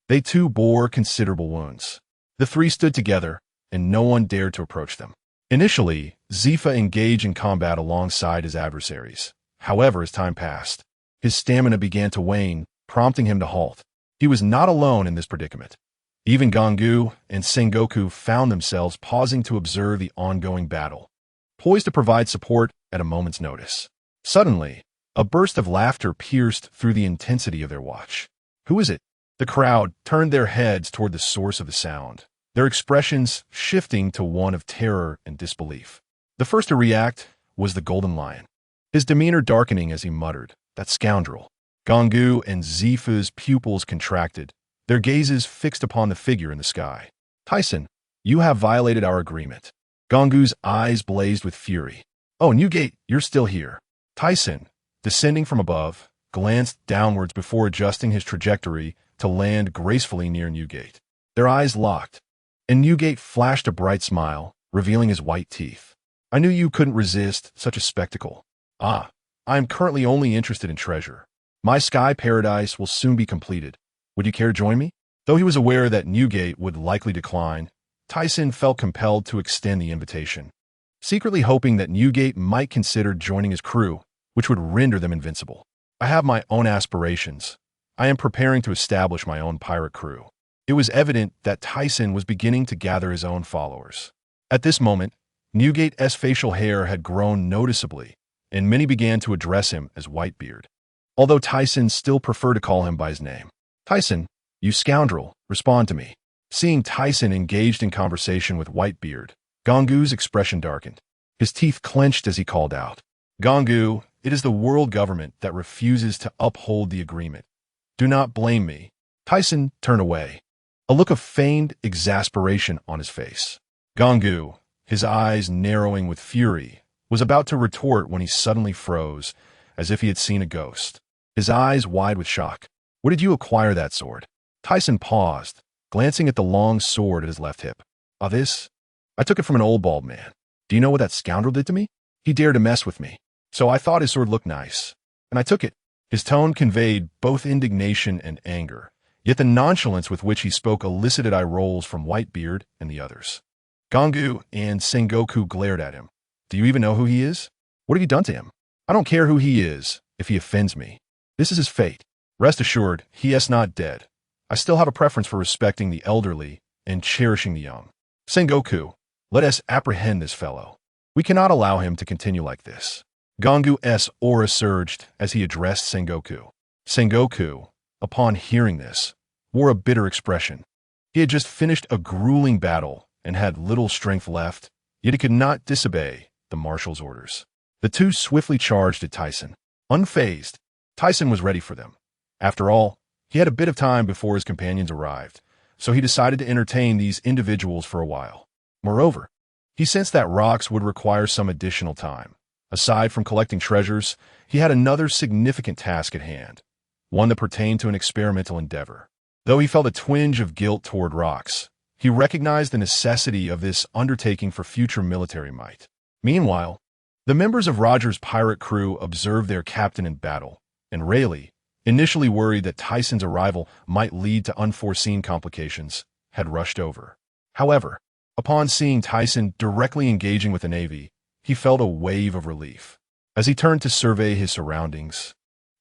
they too bore considerable wounds. The three stood together, and no one dared to approach them. Initially, Zifa engaged in combat alongside his adversaries. However, as time passed, his stamina began to wane, prompting him to halt. He was not alone in this predicament. Even Gangu and Sengoku found themselves pausing to observe the ongoing battle, poised to provide support at a moment's notice. Suddenly, a burst of laughter pierced through the intensity of their watch. "Who is it?" The crowd turned their heads toward the source of the sound, their expressions shifting to one of terror and disbelief. The first to react was the Golden Lion, his demeanor darkening as he muttered, "That scoundrel." Gangu and Zifu's pupils contracted, their gazes fixed upon the figure in the sky. "Tyson, you have violated our agreement." Gangu's eyes blazed with fury. "Oh, Newgate, you're still here." Tyson, descending from above, glanced downwards before adjusting his trajectory to land gracefully near Newgate. Their eyes locked, and Newgate flashed a bright smile, revealing his white teeth. "I knew you couldn't resist such a spectacle." "Ah, I am currently only interested in treasure. My sky paradise will soon be completed. Would you care to join me?" Though he was aware that Newgate would likely decline, Tyson felt compelled to extend the invitation, secretly hoping that Newgate might consider joining his crew, which would render them invincible. "I have my own aspirations. I am preparing to establish my own pirate crew." It was evident that Tyson was beginning to gather his own followers. At this moment, Newgate's facial hair had grown noticeably, and many began to address him as Whitebeard, although Tyson still preferred to call him by his name. "Tyson, you scoundrel, respond to me." Seeing Tyson engaged in conversation with Whitebeard, Gangu's expression darkened. His teeth clenched as he called out, "Gangu, it is the world government that refuses to uphold the agreement. Do not blame me." Tyson turned away, a look of feigned exasperation on his face. Gangu, his eyes narrowing with fury, was about to retort when he suddenly froze, as if he had seen a ghost, his eyes wide with shock. "Where did you acquire that sword?" Tyson paused, glancing at the long sword at his left hip. "Ah, this? I took it from an old bald man. Do you know what that scoundrel did to me? He dared to mess with me, so I thought his sword looked nice, and I took it." His tone conveyed both indignation and anger, yet the nonchalance with which he spoke elicited eye rolls from Whitebeard and the others. Gangu and Sengoku glared at him. "Do you even know who he is? What have you done to him?" "I don't care who he is, if he offends me. This is his fate. Rest assured, he is not dead. I still have a preference for respecting the elderly and cherishing the young. Sengoku, let us apprehend this fellow. We cannot allow him to continue like this." Gangu's aura surged as he addressed Sengoku. Sengoku, upon hearing this, wore a bitter expression. He had just finished a grueling battle and had little strength left, yet he could not disobey the marshal's orders. The two swiftly charged at Tyson. Unfazed, Tyson was ready for them. After all, he had a bit of time before his companions arrived, so he decided to entertain these individuals for a while. Moreover, he sensed that rocks would require some additional time. Aside from collecting treasures, he had another significant task at hand, one that pertained to an experimental endeavor. Though he felt a twinge of guilt toward rocks, he recognized the necessity of this undertaking for future military might. Meanwhile, the members of Roger's pirate crew observed their captain in battle, and Rayleigh, initially worried that Tyson's arrival might lead to unforeseen complications, had rushed over. However, upon seeing Tyson directly engaging with the Navy, he felt a wave of relief. As he turned to survey his surroundings,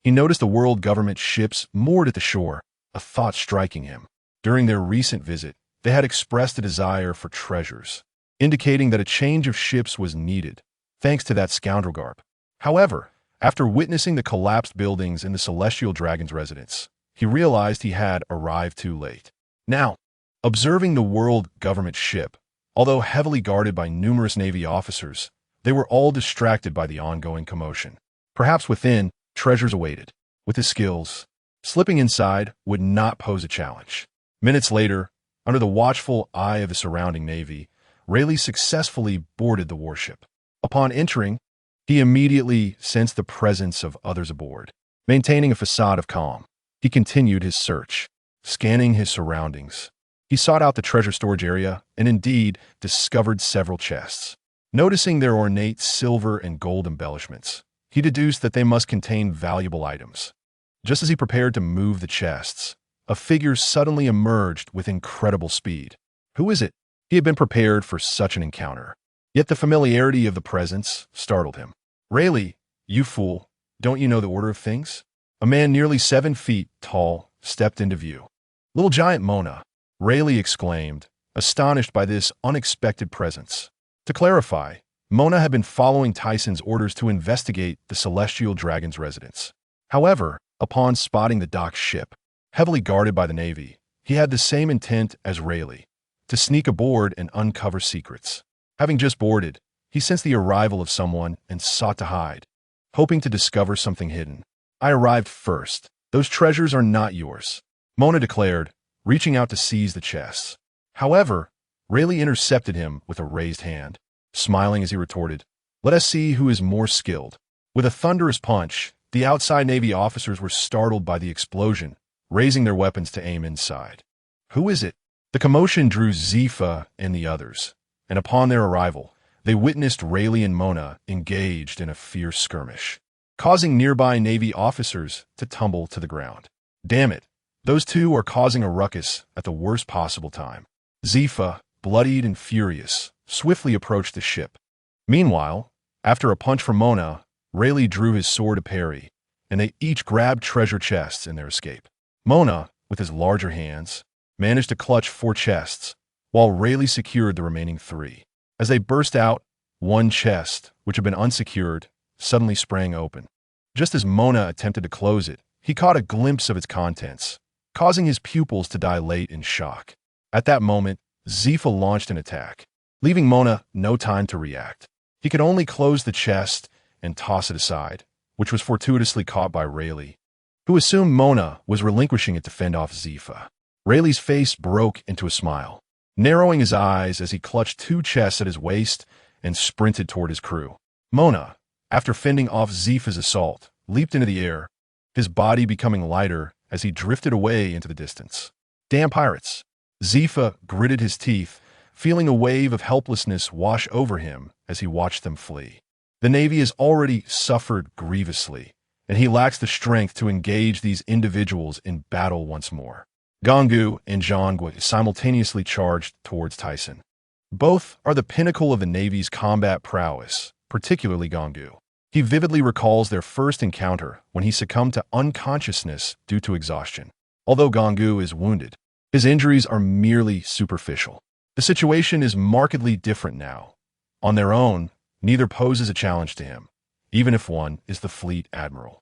he noticed the world government ships moored at the shore, a thought striking him. During their recent visit, they had expressed a desire for treasures, indicating that a change of ships was needed, thanks to that scoundrel Garp. However, after witnessing the collapsed buildings in the Celestial Dragon's residence, he realized he had arrived too late. Now, observing the world government ship, although heavily guarded by numerous Navy officers, they were all distracted by the ongoing commotion. Perhaps within, treasures awaited. With his skills, slipping inside would not pose a challenge. Minutes later, under the watchful eye of the surrounding Navy, Rayleigh successfully boarded the warship. Upon entering, he immediately sensed the presence of others aboard. Maintaining a facade of calm, he continued his search, scanning his surroundings. He sought out the treasure storage area and indeed discovered several chests. Noticing their ornate silver and gold embellishments, he deduced that they must contain valuable items. Just as he prepared to move the chests, a figure suddenly emerged with incredible speed. Who is it? He had been prepared for such an encounter. Yet the familiarity of the presence startled him. Rayleigh, you fool, don't you know the order of things? A man nearly 7 feet tall stepped into view. Little giant Mona, Rayleigh exclaimed, astonished by this unexpected presence. To clarify, Mona had been following Tyson's orders to investigate the Celestial Dragon's residence. However, upon spotting the docked ship, heavily guarded by the Navy, he had the same intent as Rayleigh, to sneak aboard and uncover secrets. Having just boarded, he sensed the arrival of someone and sought to hide, hoping to discover something hidden. I arrived first. Those treasures are not yours, Mona declared, reaching out to seize the chests. However, Rayleigh intercepted him with a raised hand, smiling as he retorted, "Let us see who is more skilled." With a thunderous punch, the outside Navy officers were startled by the explosion, raising their weapons to aim inside. Who is it? The commotion drew Zifa and the others, and upon their arrival, they witnessed Rayleigh and Mona engaged in a fierce skirmish, causing nearby Navy officers to tumble to the ground. Damn it, those two are causing a ruckus at the worst possible time. Zifa, bloodied and furious, swiftly approached the ship. Meanwhile, after a punch from Mona, Rayleigh drew his sword to parry, and they each grabbed treasure chests in their escape. Mona, with his larger hands, managed to clutch 4 chests, while Rayleigh secured the remaining 3. As they burst out, one chest, which had been unsecured, suddenly sprang open. Just as Mona attempted to close it, he caught a glimpse of its contents, causing his pupils to dilate in shock. At that moment, Zifa launched an attack, leaving Mona no time to react. He could only close the chest and toss it aside, which was fortuitously caught by Rayleigh, who assumed Mona was relinquishing it to fend off Zifa. Rayleigh's face broke into a smile, narrowing his eyes as he clutched 2 chests at his waist and sprinted toward his crew. Mona, after fending off Zifa's assault, leaped into the air, his body becoming lighter as he drifted away into the distance. Damn pirates! Zifa gritted his teeth, feeling a wave of helplessness wash over him as he watched them flee. The Navy has already suffered grievously, and he lacks the strength to engage these individuals in battle once more. Gangu and Zhangui simultaneously charged towards Tyson. Both are the pinnacle of the Navy's combat prowess, particularly Gangu. He vividly recalls their first encounter when he succumbed to unconsciousness due to exhaustion. Although Gangu is wounded, his injuries are merely superficial. The situation is markedly different now. On their own, neither poses a challenge to him, even if one is the fleet admiral.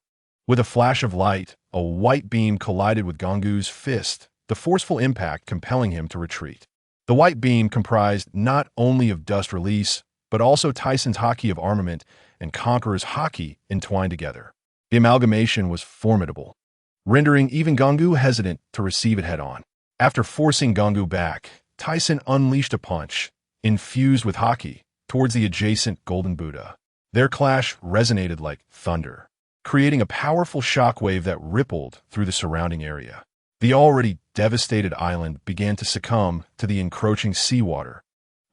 With a flash of light, a white beam collided with Gangu's fist, the forceful impact compelling him to retreat. The white beam comprised not only of dust release, but also Tyson's Haki of armament and Conqueror's Haki entwined together. The amalgamation was formidable, rendering even Gangu hesitant to receive it head-on. After forcing Gangu back, Tyson unleashed a punch, infused with Haki, towards the adjacent Golden Buddha. Their clash resonated like thunder, creating a powerful shockwave that rippled through the surrounding area. The already devastated island began to succumb to the encroaching seawater.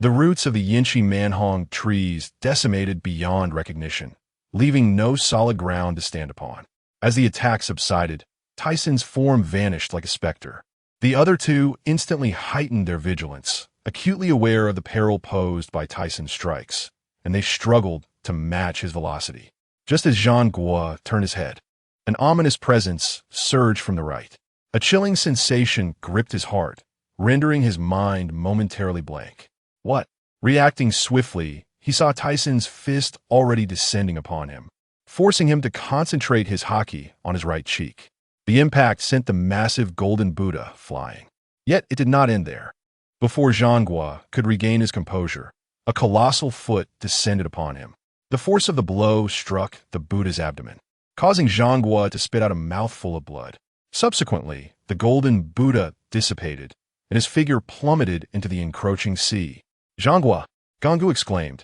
The roots of the Yinshi Manhong trees decimated beyond recognition, leaving no solid ground to stand upon. As the attack subsided, Tyson's form vanished like a specter. The other two instantly heightened their vigilance, acutely aware of the peril posed by Tyson's strikes, and they struggled to match his velocity. Just as Zhang Guo turned his head, an ominous presence surged from the right. A chilling sensation gripped his heart, rendering his mind momentarily blank. What? Reacting swiftly, he saw Tyson's fist already descending upon him, forcing him to concentrate his Haki on his right cheek. The impact sent the massive Golden Buddha flying. Yet it did not end there. Before Zhanghua could regain his composure, a colossal foot descended upon him. The force of the blow struck the Buddha's abdomen, causing Zhanghua to spit out a mouthful of blood. Subsequently, the Golden Buddha dissipated, and his figure plummeted into the encroaching sea. Zhanghua, Gangu exclaimed.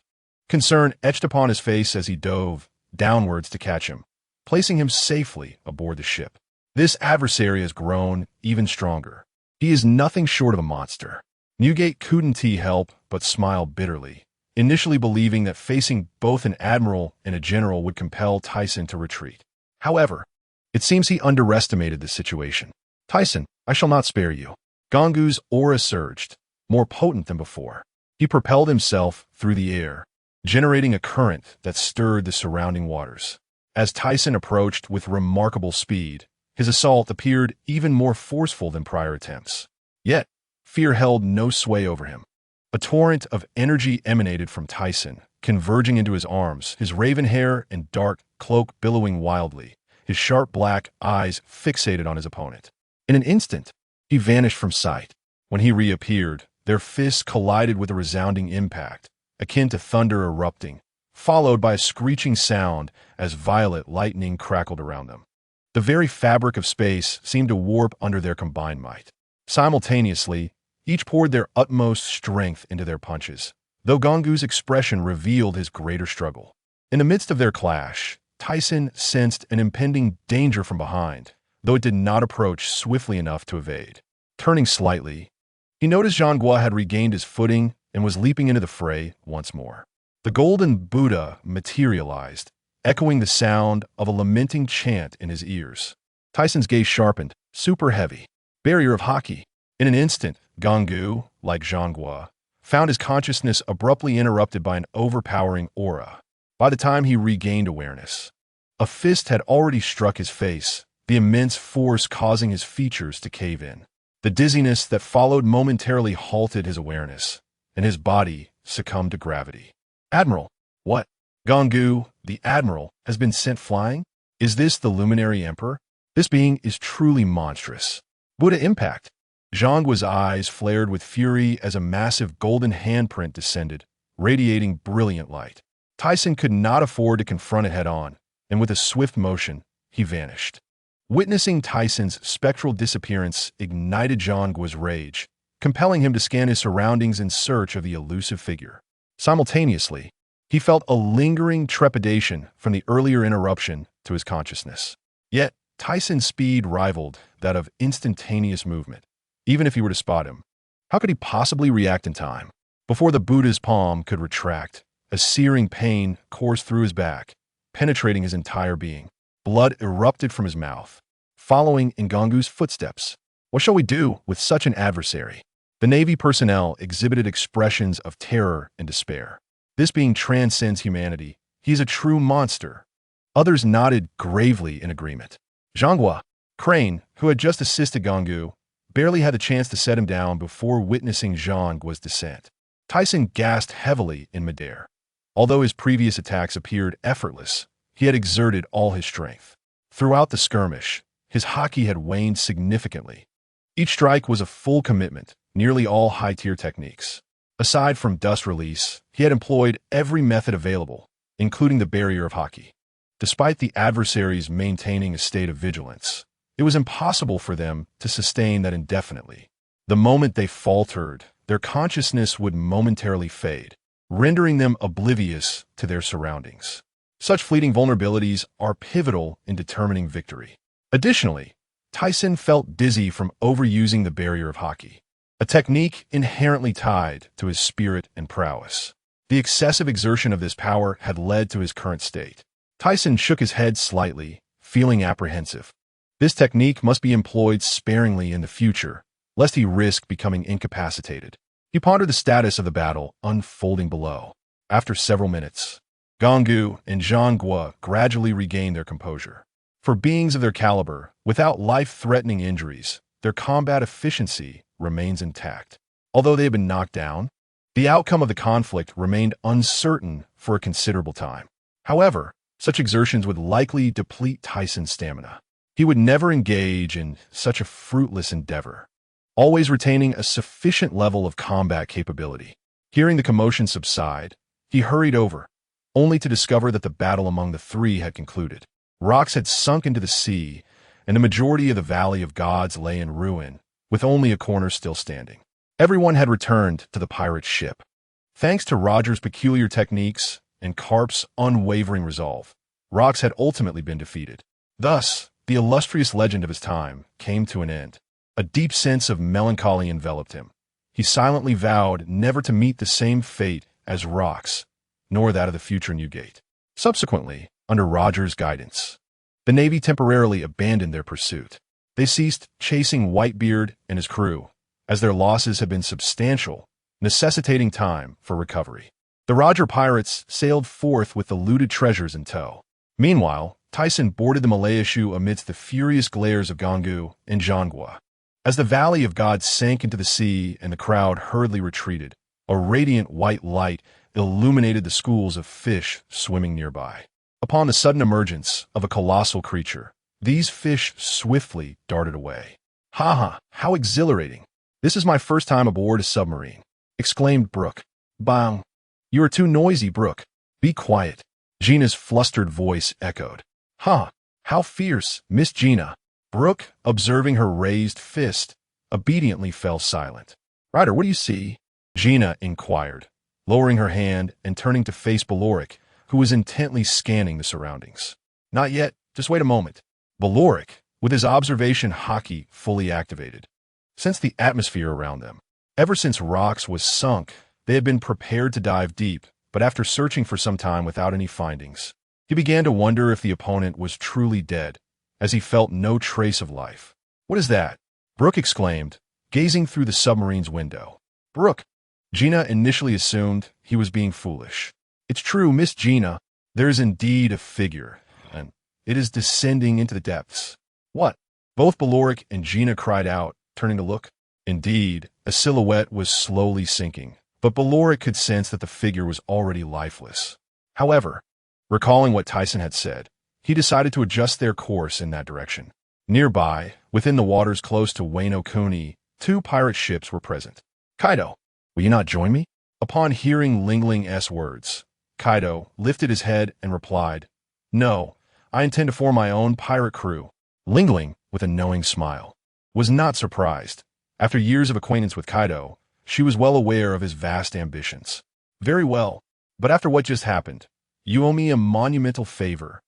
Concern etched upon his face as he dove downwards to catch him, placing him safely aboard the ship. This adversary has grown even stronger. He is nothing short of a monster. Newgate couldn't help but smile bitterly, initially believing that facing both an admiral and a general would compel Tyson to retreat. However, it seems he underestimated the situation. Tyson, I shall not spare you. Gangu's aura surged, more potent than before. He propelled himself through the air, generating a current that stirred the surrounding waters. As Tyson approached with remarkable speed, his assault appeared even more forceful than prior attempts. Yet, fear held no sway over him. A torrent of energy emanated from Tyson, converging into his arms, his raven hair and dark cloak billowing wildly, his sharp black eyes fixated on his opponent. In an instant, he vanished from sight. When he reappeared, their fists collided with a resounding impact, akin to thunder erupting, followed by a screeching sound as violet lightning crackled around them. The very fabric of space seemed to warp under their combined might. Simultaneously, each poured their utmost strength into their punches, though Gangu's expression revealed his greater struggle. In the midst of their clash, Tyson sensed an impending danger from behind, though it did not approach swiftly enough to evade. Turning slightly, he noticed Zhanghua had regained his footing and was leaping into the fray once more. The Golden Buddha materialized, echoing the sound of a lamenting chant in his ears. Tyson's gaze sharpened, super heavy. Barrier of Haki. In an instant, Gangu, like Zhanghua, found his consciousness abruptly interrupted by an overpowering aura. By the time he regained awareness, a fist had already struck his face, the immense force causing his features to cave in. The dizziness that followed momentarily halted his awareness, and his body succumbed to gravity. Admiral, what? Gangu, the Admiral, has been sent flying? Is this the Luminary Emperor? This being is truly monstrous. Buddha impact. Zhanghua's eyes flared with fury as a massive golden handprint descended, radiating brilliant light. Tyson could not afford to confront it head-on, and with a swift motion, he vanished. Witnessing Tyson's spectral disappearance ignited Zhanghua's rage, compelling him to scan his surroundings in search of the elusive figure. Simultaneously, he felt a lingering trepidation from the earlier interruption to his consciousness. Yet, Tyson's speed rivaled that of instantaneous movement, even if he were to spot him. How could he possibly react in time? Before the Buddha's palm could retract, a searing pain coursed through his back, penetrating his entire being. Blood erupted from his mouth, following in Gangu's footsteps. What shall we do with such an adversary? The Navy personnel exhibited expressions of terror and despair. This being transcends humanity. He is a true monster. Others nodded gravely in agreement. Zhanghua, Crane, who had just assisted Gangu, barely had the chance to set him down before witnessing Zhanghua's descent. Tyson gasped heavily in midair. Although his previous attacks appeared effortless, he had exerted all his strength. Throughout the skirmish, his Haki had waned significantly, Each strike was a full commitment, nearly all high-tier techniques. Aside from dust release, he had employed every method available, including the barrier of Haki. Despite the adversaries maintaining a state of vigilance, it was impossible for them to sustain that indefinitely. The moment they faltered, their consciousness would momentarily fade, rendering them oblivious to their surroundings. Such fleeting vulnerabilities are pivotal in determining victory. Additionally, Tyson felt dizzy from overusing the barrier of Haki, a technique inherently tied to his spirit and prowess. The excessive exertion of this power had led to his current state. Tyson shook his head slightly, feeling apprehensive. This technique must be employed sparingly in the future, lest he risk becoming incapacitated. He pondered the status of the battle unfolding below. After several minutes, Gonggu and Zhangguo gradually regained their composure. For beings of their caliber, without life-threatening injuries, their combat efficiency remains intact. Although they had been knocked down, the outcome of the conflict remained uncertain for a considerable time. However, such exertions would likely deplete Tyson's stamina. He would never engage in such a fruitless endeavor, always retaining a sufficient level of combat capability. Hearing the commotion subside, he hurried over, only to discover that the battle among the three had concluded. Rocks had sunk into the sea, and the majority of the Valley of Gods lay in ruin, with only a corner still standing. Everyone had returned to the pirate ship. Thanks to Roger's peculiar techniques and Karp's unwavering resolve, Rocks had ultimately been defeated. Thus, the illustrious legend of his time came to an end. A deep sense of melancholy enveloped him. He silently vowed never to meet the same fate as Rocks, nor that of the future Newgate. Subsequently, under Roger's guidance, the Navy temporarily abandoned their pursuit. They ceased chasing Whitebeard and his crew, as their losses had been substantial, necessitating time for recovery. The Roger pirates sailed forth with the looted treasures in tow. Meanwhile, Tyson boarded the Malayashu amidst the furious glares of Gonggu and Zhangguo. As the Valley of God sank into the sea and the crowd hurriedly retreated, a radiant white light illuminated the schools of fish swimming nearby. Upon the sudden emergence of a colossal creature, these fish swiftly darted away. "Ha ha, how exhilarating! This is my first time aboard a submarine," exclaimed Brooke. "Bang! You are too noisy, Brooke. Be quiet," Gina's flustered voice echoed. "Ha! How fierce, Miss Gina." Brooke, observing her raised fist, obediently fell silent. "Ryder, what do you see?" Gina inquired, lowering her hand and turning to face Beloric, who was intently scanning the surroundings. "Not yet. Just wait a moment." Beloric, with his observation Haki fully activated, sensed the atmosphere around them. Ever since Rocks was sunk, they had been prepared to dive deep, but after searching for some time without any findings, he began to wonder if the opponent was truly dead, as he felt no trace of life. "What is that?" Brooke exclaimed, gazing through the submarine's window. "Brooke!" Gina initially assumed he was being foolish. "It's true, Miss Gina. There is indeed a figure, and it is descending into the depths." "What?" Both Beloric and Gina cried out, turning to look. Indeed, a silhouette was slowly sinking, but Beloric could sense that the figure was already lifeless. However, recalling what Tyson had said, he decided to adjust their course in that direction. Nearby, within the waters close to Wano Kuni, 2 pirate ships were present. "Kaido, will you not join me?" Upon hearing Lingling's words, Kaido lifted his head and replied, "No, I intend to form my own pirate crew." Lingling, with a knowing smile, was not surprised. After years of acquaintance with Kaido, she was well aware of his vast ambitions. "Very well, but after what just happened, you owe me a monumental favor."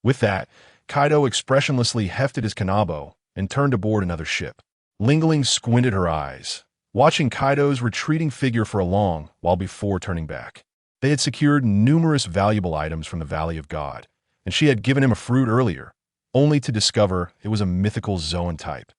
With that, Kaido expressionlessly hefted his kanabo and turned aboard another ship. Lingling squinted her eyes, watching Kaido's retreating figure for a long while before turning back. They had secured numerous valuable items from the Valley of God, and she had given him a fruit earlier, only to discover it was a mythical Zoan type,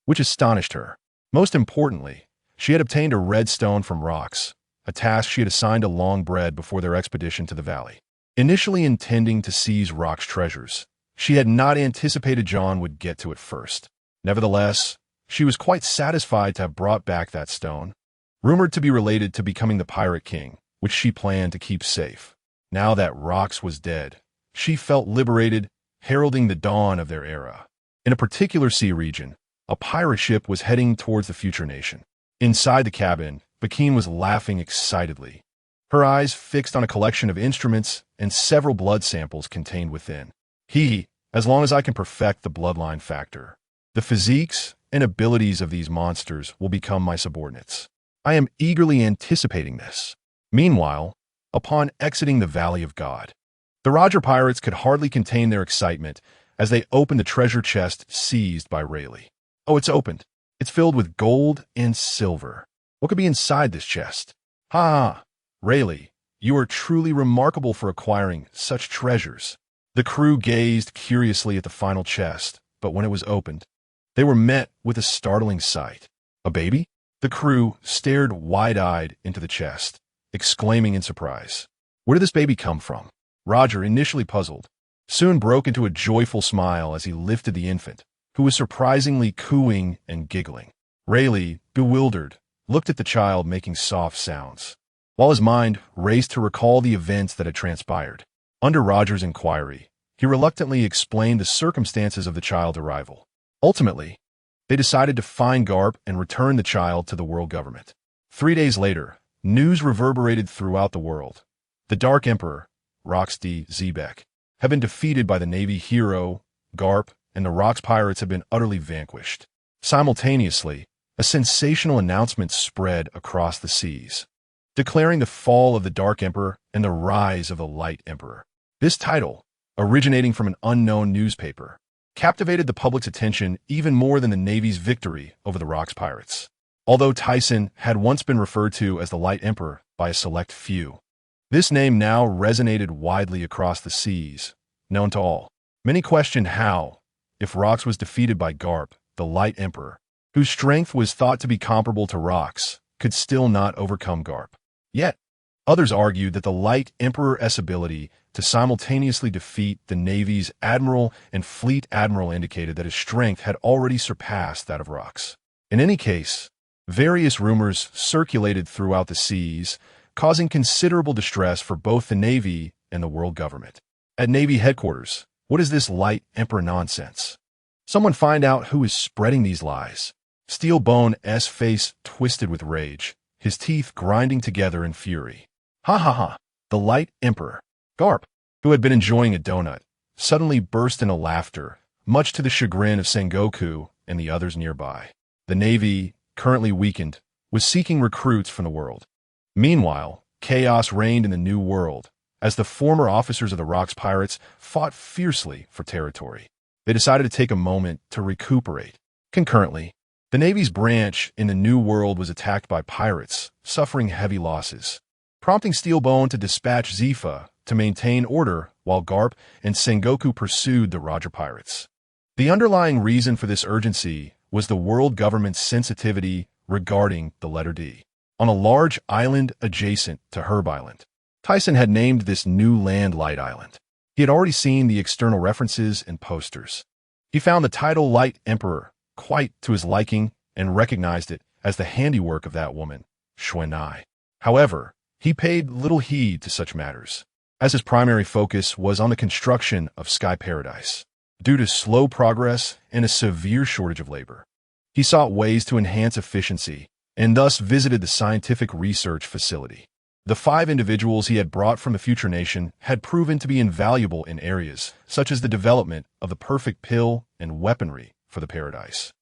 which astonished her. Most importantly, she had obtained a red stone from Rocks, a task she had assigned to Longbread before their expedition to the valley. Initially intending to seize Rock's treasures, she had not anticipated John would get to it first. Nevertheless, she was quite satisfied to have brought back that stone, rumored to be related to becoming the Pirate King, which she planned to keep safe. Now that Rocks was dead, she felt liberated, heralding the dawn of their era. In a particular sea region, A pirate ship was heading towards the future nation. Inside the cabin, Bakine was laughing excitedly, her eyes fixed on a collection of instruments and several blood samples contained within. As long as I can perfect the bloodline factor, the physiques and abilities of these monsters will become my subordinates. I am eagerly anticipating this. Meanwhile, upon exiting the Valley of God, the Roger pirates could hardly contain their excitement as they opened the treasure chest seized by Rayleigh. Oh, it's opened. It's filled with gold and silver. What could be inside this chest? Ha! Rayleigh, you are truly remarkable for acquiring such treasures. The crew gazed curiously at the final chest, but when it was opened, they were met with a startling sight. A baby? The crew stared wide-eyed into the chest, exclaiming in surprise. Where did this baby come from? Roger, initially puzzled, soon broke into a joyful smile as he lifted the infant, who was surprisingly cooing and giggling. Rayleigh, bewildered, looked at the child making soft sounds, while his mind raced to recall the events that had transpired. Under Roger's inquiry, he reluctantly explained the circumstances of the child's arrival. Ultimately, they decided to find Garp and return the child to the world government. 3 days later, news reverberated throughout the world. The Dark Emperor, Roxy Zebek, had been defeated by the Navy hero, Garp, and the Rox pirates had been utterly vanquished. Simultaneously, a sensational announcement spread across the seas, declaring the fall of the Dark Emperor and the rise of the Light Emperor. This title, originating from an unknown newspaper, captivated the public's attention even more than the Navy's victory over the Rox pirates. Although Tyson had once been referred to as the Light Emperor by a select few, this name now resonated widely across the seas, known to all. Many questioned how, if Rox was defeated by Garp, the Light Emperor, whose strength was thought to be comparable to Rox, could still not overcome Garp. Yet, others argued that the Light Emperor's ability to simultaneously defeat the Navy's Admiral and Fleet Admiral indicated that his strength had already surpassed that of Rox. In any case, various rumors circulated throughout the seas, causing considerable distress for both the Navy and the world government. At Navy headquarters, what is this Light Emperor nonsense? Someone find out who is spreading these lies. Steelbone's face twisted with rage, his teeth grinding together in fury. Ha ha ha! The Light Emperor. Garp, who had been enjoying a donut, suddenly burst into laughter, much to the chagrin of Sengoku and the others nearby. The Navy, currently weakened, was seeking recruits from the world. Meanwhile, chaos reigned in the New World, as the former officers of the Rox pirates fought fiercely for territory. They decided to take a moment to recuperate. Concurrently, the Navy's branch in the New World was attacked by pirates, suffering heavy losses, prompting Steelbone to dispatch Zifa to maintain order while Garp and Sengoku pursued the Roger pirates. The underlying reason for this urgency was the world government's sensitivity regarding the letter D. On a large island adjacent to Herb Island, Tyson had named this new land Light Island. He had already seen the external references and posters. He found the title Light Emperor quite to his liking and recognized it as the handiwork of that woman, Xuanai. However, he paid little heed to such matters, as his primary focus was on the construction of Sky Paradise. Due to slow progress and a severe shortage of labor, he sought ways to enhance efficiency and thus visited the scientific research facility. The 5 individuals he had brought from the future nation had proven to be invaluable in areas such as the development of the perfect pill and weaponry for the Paradise,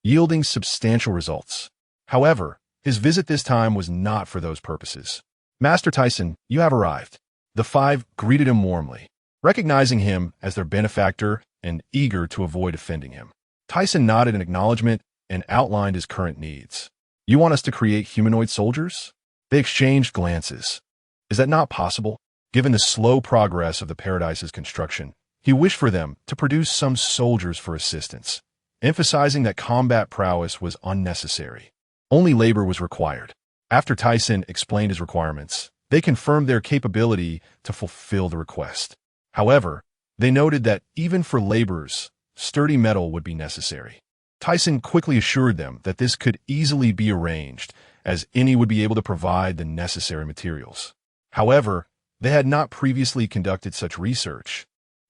yielding substantial results. However, his visit this time was not for those purposes. Master Tyson, you have arrived. The 5 greeted him warmly, recognizing him as their benefactor and eager to avoid offending him. Tyson nodded in acknowledgement and outlined his current needs. You want us to create humanoid soldiers? They exchanged glances. Is that not possible? Given the slow progress of the Paradise's construction, he wished for them to produce some soldiers for assistance, emphasizing that combat prowess was unnecessary. Only labor was required. After Tyson explained his requirements, they confirmed their capability to fulfill the request. However, they noted that even for laborers, sturdy metal would be necessary. Tyson quickly assured them that this could easily be arranged, as any would be able to provide the necessary materials. However, they had not previously conducted such research,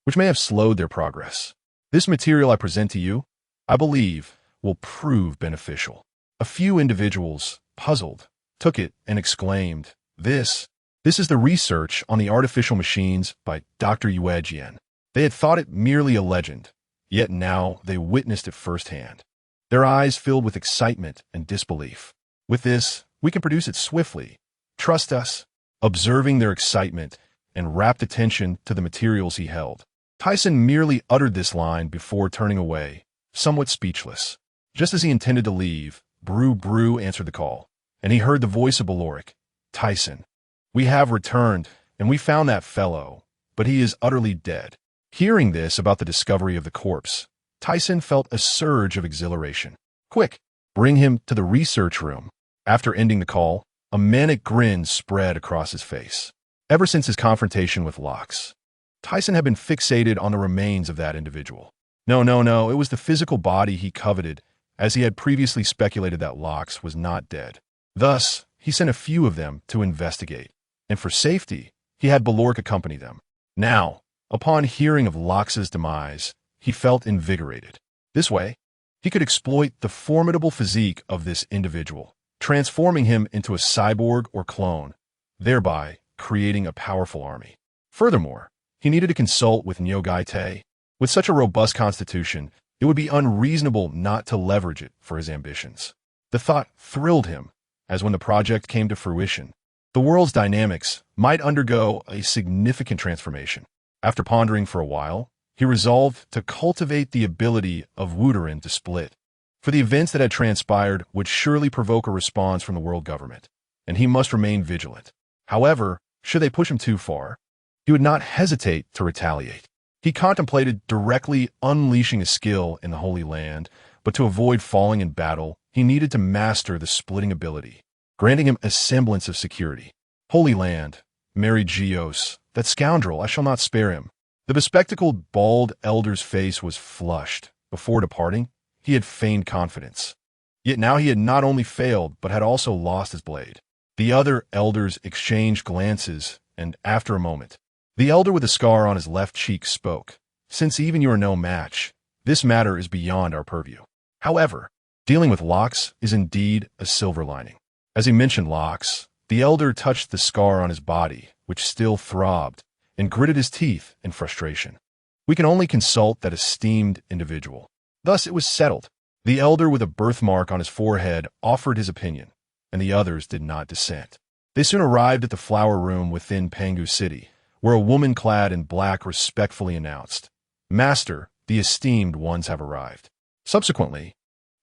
which may have slowed their progress. This material I present to you, I believe, will prove beneficial. A few individuals, puzzled, took it and exclaimed, This is the research on the artificial machines by Dr. Yuejian. They had thought it merely a legend, yet now they witnessed it firsthand. Their eyes filled with excitement and disbelief. With this, we can produce it swiftly. Trust us. Observing their excitement and rapt attention to the materials he held, Tyson merely uttered this line before turning away, somewhat speechless. Just as he intended to leave, Brew answered the call, and he heard the voice of Baloric. Tyson, we have returned, and we found that fellow, but he is utterly dead. Hearing this about the discovery of the corpse, Tyson felt a surge of exhilaration. Quick, bring him to the research room. After ending the call, a manic grin spread across his face. Ever since his confrontation with Lox, Tyson had been fixated on the remains of that individual. No, it was the physical body he coveted, as he had previously speculated that Lox was not dead. Thus, he sent a few of them to investigate, and for safety, he had Baloric accompany them. Now, upon hearing of Lox's demise, he felt invigorated. This way, he could exploit the formidable physique of this individual, transforming him into a cyborg or clone, thereby creating a powerful army. Furthermore, he needed to consult with Nyogai-te. With such a robust constitution, it would be unreasonable not to leverage it for his ambitions. The thought thrilled him, as when the project came to fruition, the world's dynamics might undergo a significant transformation. After pondering for a while, he resolved to cultivate the ability of Wuderin to split, for the events that had transpired would surely provoke a response from the world government, and he must remain vigilant. However, should they push him too far, he would not hesitate to retaliate. He contemplated directly unleashing his skill in the Holy Land, but to avoid falling in battle, he needed to master the splitting ability, granting him a semblance of security. Holy Land, Mary Geos, that scoundrel, I shall not spare him. The bespectacled, bald elder's face was flushed. Before departing, he had feigned confidence. Yet now he had not only failed, but had also lost his blade. The other elders exchanged glances, and after a moment, the elder with the scar on his left cheek spoke. Since even you are no match, this matter is beyond our purview. However, dealing with Lox is indeed a silver lining. As he mentioned Lox, the elder touched the scar on his body, which still throbbed, and gritted his teeth in frustration. We can only consult that esteemed individual. Thus it was settled. The elder with a birthmark on his forehead offered his opinion, and the others did not dissent. They soon arrived at the flower room within Pangu City, where a woman clad in black respectfully announced, Master, the esteemed ones have arrived. Subsequently,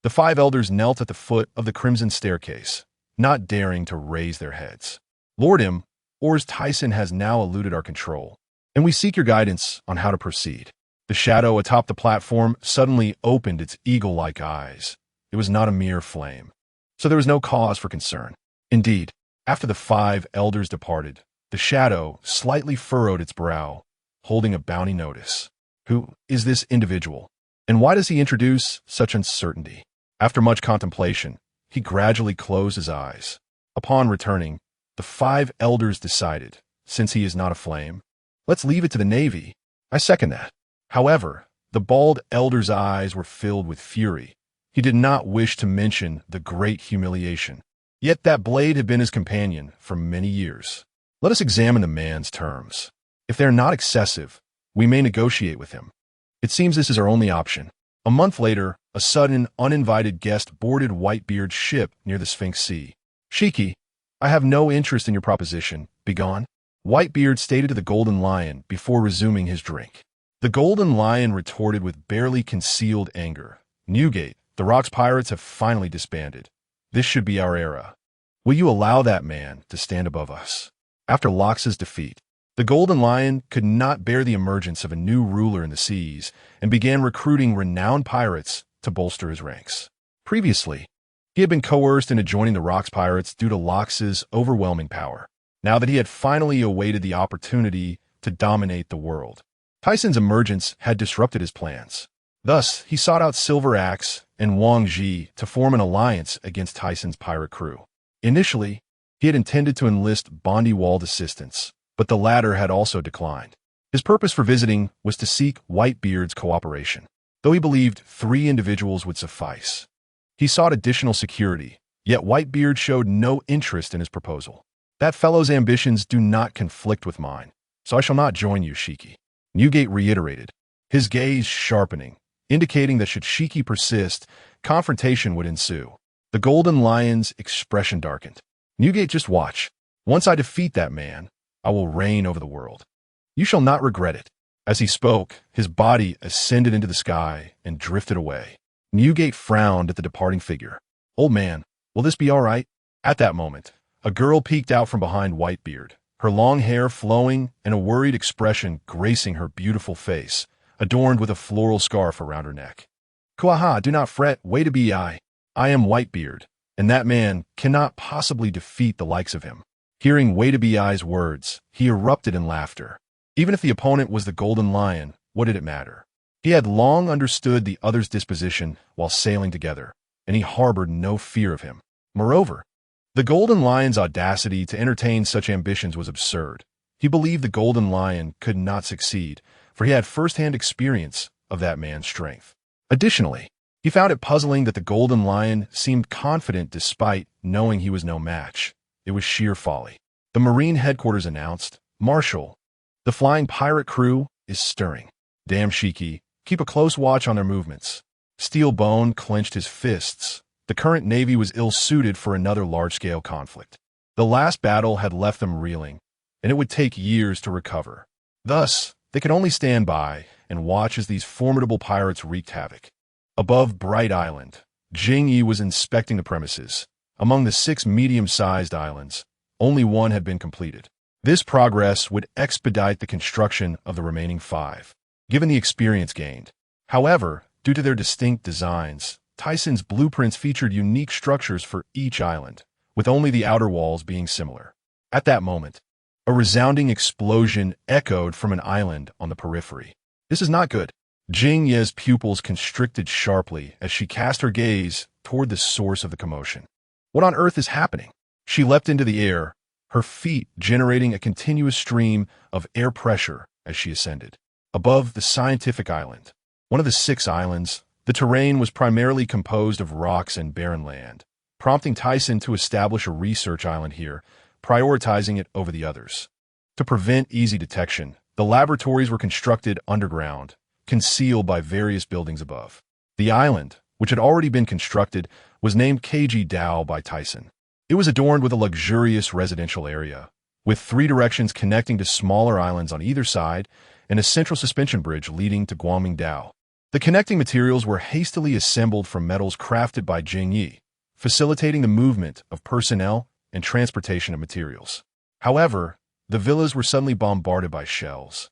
the 5 elders knelt at the foot of the crimson staircase, not daring to raise their heads. Lordum, Ors Tyson has now eluded our control, and we seek your guidance on how to proceed. The shadow atop the platform suddenly opened its eagle-like eyes. It was not a mere flame, so there was no cause for concern. Indeed, after the 5 elders departed, the shadow slightly furrowed its brow, holding a bounty notice. Who is this individual, and why does he introduce such uncertainty? After much contemplation, he gradually closed his eyes. Upon returning, the 5 elders decided, since he is not a flame, let's leave it to the Navy. I second that. However, the bald elder's eyes were filled with fury. He did not wish to mention the great humiliation. Yet that blade had been his companion for many years. Let us examine the man's terms. If they are not excessive, we may negotiate with him. It seems this is our only option. A month later, a sudden, uninvited guest boarded Whitebeard's ship near the Sphinx Sea. Shiki, I have no interest in your proposition. Begone. Whitebeard stated to the Golden Lion before resuming his drink. The Golden Lion retorted with barely concealed anger. Newgate, the Rock's pirates have finally disbanded. This should be our era. Will you allow that man to stand above us? After Lox's defeat, the Golden Lion could not bear the emergence of a new ruler in the seas and began recruiting renowned pirates to bolster his ranks. Previously, he had been coerced into joining the Rock's pirates due to Lox's overwhelming power. Now that he had finally awaited the opportunity to dominate the world, Tyson's emergence had disrupted his plans. Thus, he sought out Silver Axe and Wang Ji to form an alliance against Tyson's pirate crew. Initially, he had intended to enlist Bondi Wald's assistance, but the latter had also declined. His purpose for visiting was to seek Whitebeard's cooperation. though he believed 3 individuals would suffice. He sought additional security, yet Whitebeard showed no interest in his proposal. That fellow's ambitions do not conflict with mine, so I shall not join you, Shiki. Newgate reiterated, his gaze sharpening, indicating that should Shiki persist, confrontation would ensue. The Golden Lion's expression darkened. Newgate, just watch. Once I defeat that man, I will reign over the world. You shall not regret it. As he spoke, his body ascended into the sky and drifted away. Newgate frowned at the departing figure. Old man, will this be all right? At that moment, a girl peeked out from behind Whitebeard, her long hair flowing and a worried expression gracing her beautiful face, adorned with a floral scarf around her neck. Kuaha, do not fret, wait a be I am Whitebeard, and that man cannot possibly defeat the likes of him. Hearing Wade-a-Be-I's words, he erupted in laughter. Even if the opponent was the Golden Lion, what did it matter? He had long understood the other's disposition while sailing together, and he harbored no fear of him. Moreover, the Golden Lion's audacity to entertain such ambitions was absurd. He believed the Golden Lion could not succeed, for he had first-hand experience of that man's strength. Additionally, he found it puzzling that the Golden Lion seemed confident despite knowing he was no match. It was sheer folly. The Marine headquarters announced, Marshal, the flying pirate crew is stirring. Damn, Shiki, keep a close watch on their movements. Steel Bone clenched his fists. The current Navy was ill-suited for another large-scale conflict. The last battle had left them reeling, and it would take years to recover. Thus, they could only stand by and watch as these formidable pirates wreaked havoc. Above Bright Island, Jing Yi was inspecting the premises. Among the 6 medium-sized islands, only 1 had been completed. This progress would expedite the construction of the remaining 5, given the experience gained. However, due to their distinct designs, Tyson's blueprints featured unique structures for each island, with only the outer walls being similar. At that moment, a resounding explosion echoed from an island on the periphery. This is not good. Jing Ye's pupils constricted sharply as she cast her gaze toward the source of the commotion. What on earth is happening? She leapt into the air, her feet generating a continuous stream of air pressure as she ascended. Above the scientific island, one of the 6 islands, the terrain was primarily composed of rocks and barren land, prompting Tyson to establish a research island here, prioritizing it over the others. To prevent easy detection, the laboratories were constructed underground, concealed by various buildings above. The island, which had already been constructed, was named KG Dao by Tyson. It was adorned with a luxurious residential area, with 3 directions connecting to smaller islands on either side and a central suspension bridge leading to Guangming Dao. The connecting materials were hastily assembled from metals crafted by Jing Yi, facilitating the movement of personnel and transportation of materials. However, the villas were suddenly bombarded by shells,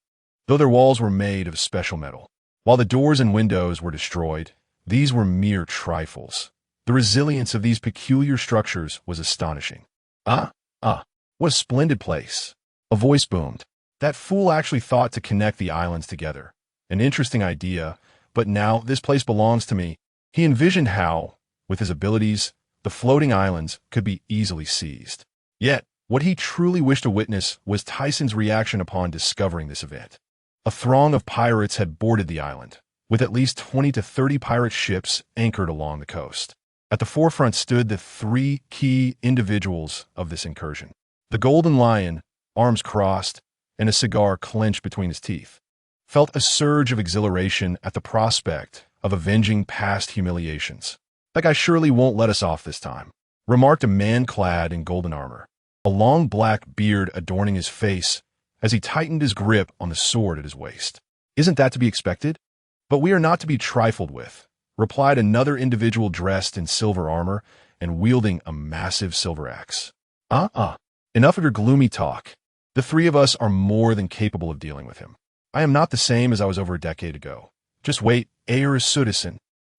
though their walls were made of special metal. While the doors and windows were destroyed, these were mere trifles. The resilience of these peculiar structures was astonishing. What a splendid place. A voice boomed. That fool actually thought to connect the islands together. An interesting idea, but now this place belongs to me. He envisioned how, with his abilities, the floating islands could be easily seized. Yet, what he truly wished to witness was Tyson's reaction upon discovering this event. A throng of pirates had boarded the island, with at least 20 to 30 pirate ships anchored along the coast. At the forefront stood the 3 key individuals of this incursion. The Golden Lion, arms crossed, and a cigar clenched between his teeth, felt a surge of exhilaration at the prospect of avenging past humiliations. That guy surely won't let us off this time, remarked a man clad in golden armor, a long black beard adorning his face as he tightened his grip on the sword at his waist. Isn't that to be expected? But we are not to be trifled with, replied another individual dressed in silver armor and wielding a massive silver axe. Enough of your gloomy talk. The 3 of us are more than capable of dealing with him. I am not the same as I was over a decade ago. Just wait, Ayer Sudison.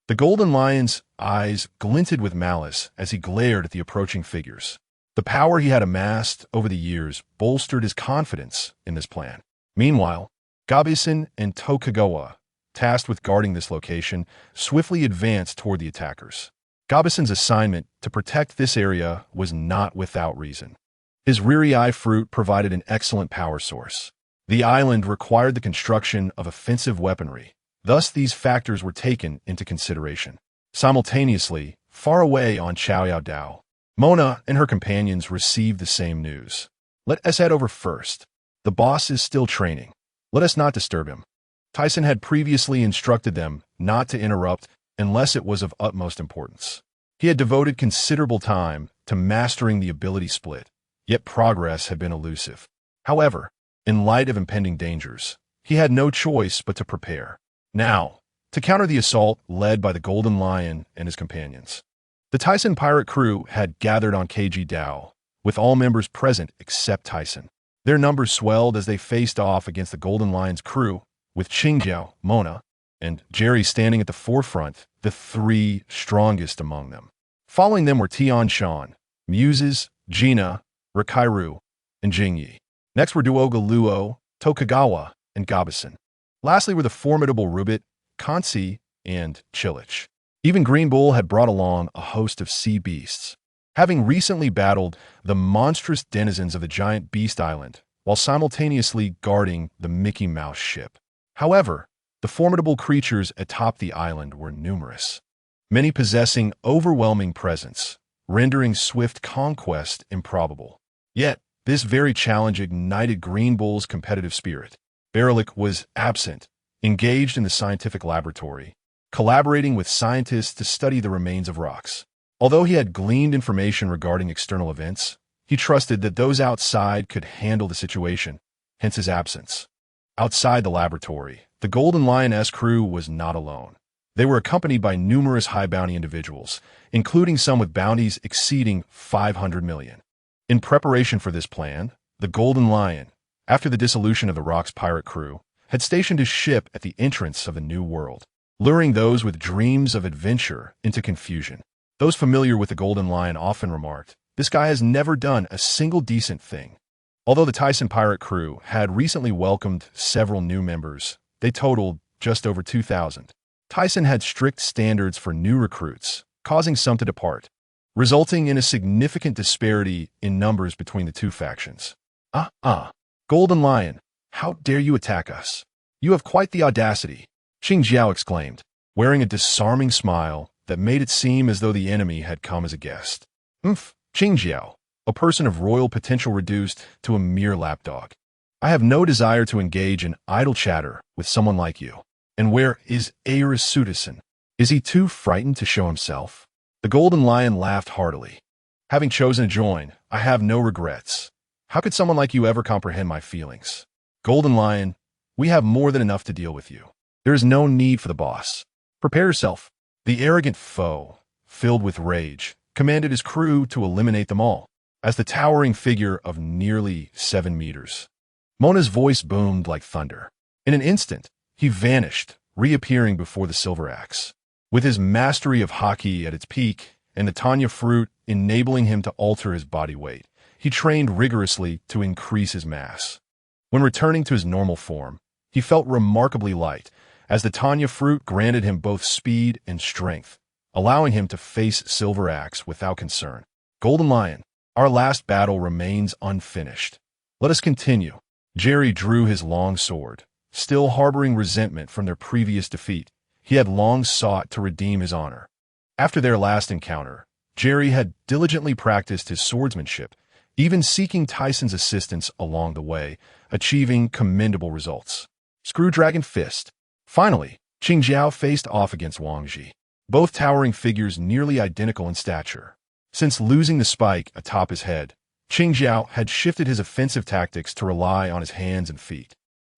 The Golden Lion's eyes glinted with malice as he glared at the approaching figures. The power he had amassed over the years bolstered his confidence in this plan. Meanwhile, Gabison and Tokugawa, tasked with guarding this location, swiftly advanced toward the attackers. Gabison's assignment to protect this area was not without reason. His Riri-Eye fruit provided an excellent power source. The island required the construction of offensive weaponry, Thus, these factors were taken into consideration. Simultaneously, far away on Chaoyao, Mona and her companions received the same news. Let us head over first. The boss is still training. Let us not disturb him. Tyson had previously instructed them not to interrupt unless it was of utmost importance. He had devoted considerable time to mastering the ability split, yet progress had been elusive. However, in light of impending dangers, he had no choice but to prepare. Now, to counter the assault led by the Golden Lion and his companions. The Tyson pirate crew had gathered on KG Dao, with all members present except Tyson. Their numbers swelled as they faced off against the Golden Lion's crew, with Qingjiao, Mona, and Jerry standing at the forefront, the three strongest among them. Following them were Tian Shan, Muses, Gina, Rikairu, and Jingyi. Next were Duoga Luo, Tokugawa, and Gabason. Lastly were the formidable Rubit, Kansi, and Chilich. Even Green Bull had brought along a host of sea beasts, having recently battled the monstrous denizens of the giant beast island while simultaneously guarding the Mickey Mouse ship. However, the formidable creatures atop the island were numerous, many possessing overwhelming presence, rendering swift conquest improbable. Yet, this very challenge ignited Green Bull's competitive spirit. Berlik was absent, engaged in the scientific laboratory, collaborating with scientists to study the remains of rocks. Although he had gleaned information regarding external events, he trusted that those outside could handle the situation, hence his absence. Outside the laboratory, the Golden Lioness crew was not alone. They were accompanied by numerous high-bounty individuals, including some with bounties exceeding 500 million. In preparation for this plan, the Golden Lion, after the dissolution of the Rock's pirate crew, had stationed his ship at the entrance of a new world, luring those with dreams of adventure into confusion. Those familiar with the Golden Lion often remarked, "This guy has never done a single decent thing." Although the Tyson pirate crew had recently welcomed several new members, they totaled just over 2,000. Tyson had strict standards for new recruits, causing some to depart, resulting in a significant disparity in numbers between the two factions. Golden Lion, how dare you attack us? You have quite the audacity, Qingjiao exclaimed, wearing a disarming smile that made it seem as though the enemy had come as a guest. Qingjiao, a person of royal potential reduced to a mere lapdog. I have no desire to engage in idle chatter with someone like you. And where is Aerosudison? Is he too frightened to show himself? The Golden Lion laughed heartily. Having chosen to join, I have no regrets. How could someone like you ever comprehend my feelings? Golden Lion, we have more than enough to deal with you. There is no need for the boss. Prepare yourself. The arrogant foe, filled with rage, commanded his crew to eliminate them all, as the towering figure of nearly 7 meters. Mona's voice boomed like thunder. In an instant, he vanished, reappearing before the silver axe. With his mastery of Haki at its peak and the Tanya fruit enabling him to alter his body weight, he trained rigorously to increase his mass. When returning to his normal form, he felt remarkably light, as the Tanya fruit granted him both speed and strength, allowing him to face Silver Axe without concern. Golden Lion, our last battle remains unfinished. Let us continue. Jerry drew his long sword. Still harboring resentment from their previous defeat, he had long sought to redeem his honor. After their last encounter, Jerry had diligently practiced his swordsmanship, even seeking Tyson's assistance along the way, achieving commendable results. Screwdragon Fist. Finally, Qingjiao faced off against Wang Ji, both towering figures nearly identical in stature. Since losing the spike atop his head, Qingjiao had shifted his offensive tactics to rely on his hands and feet.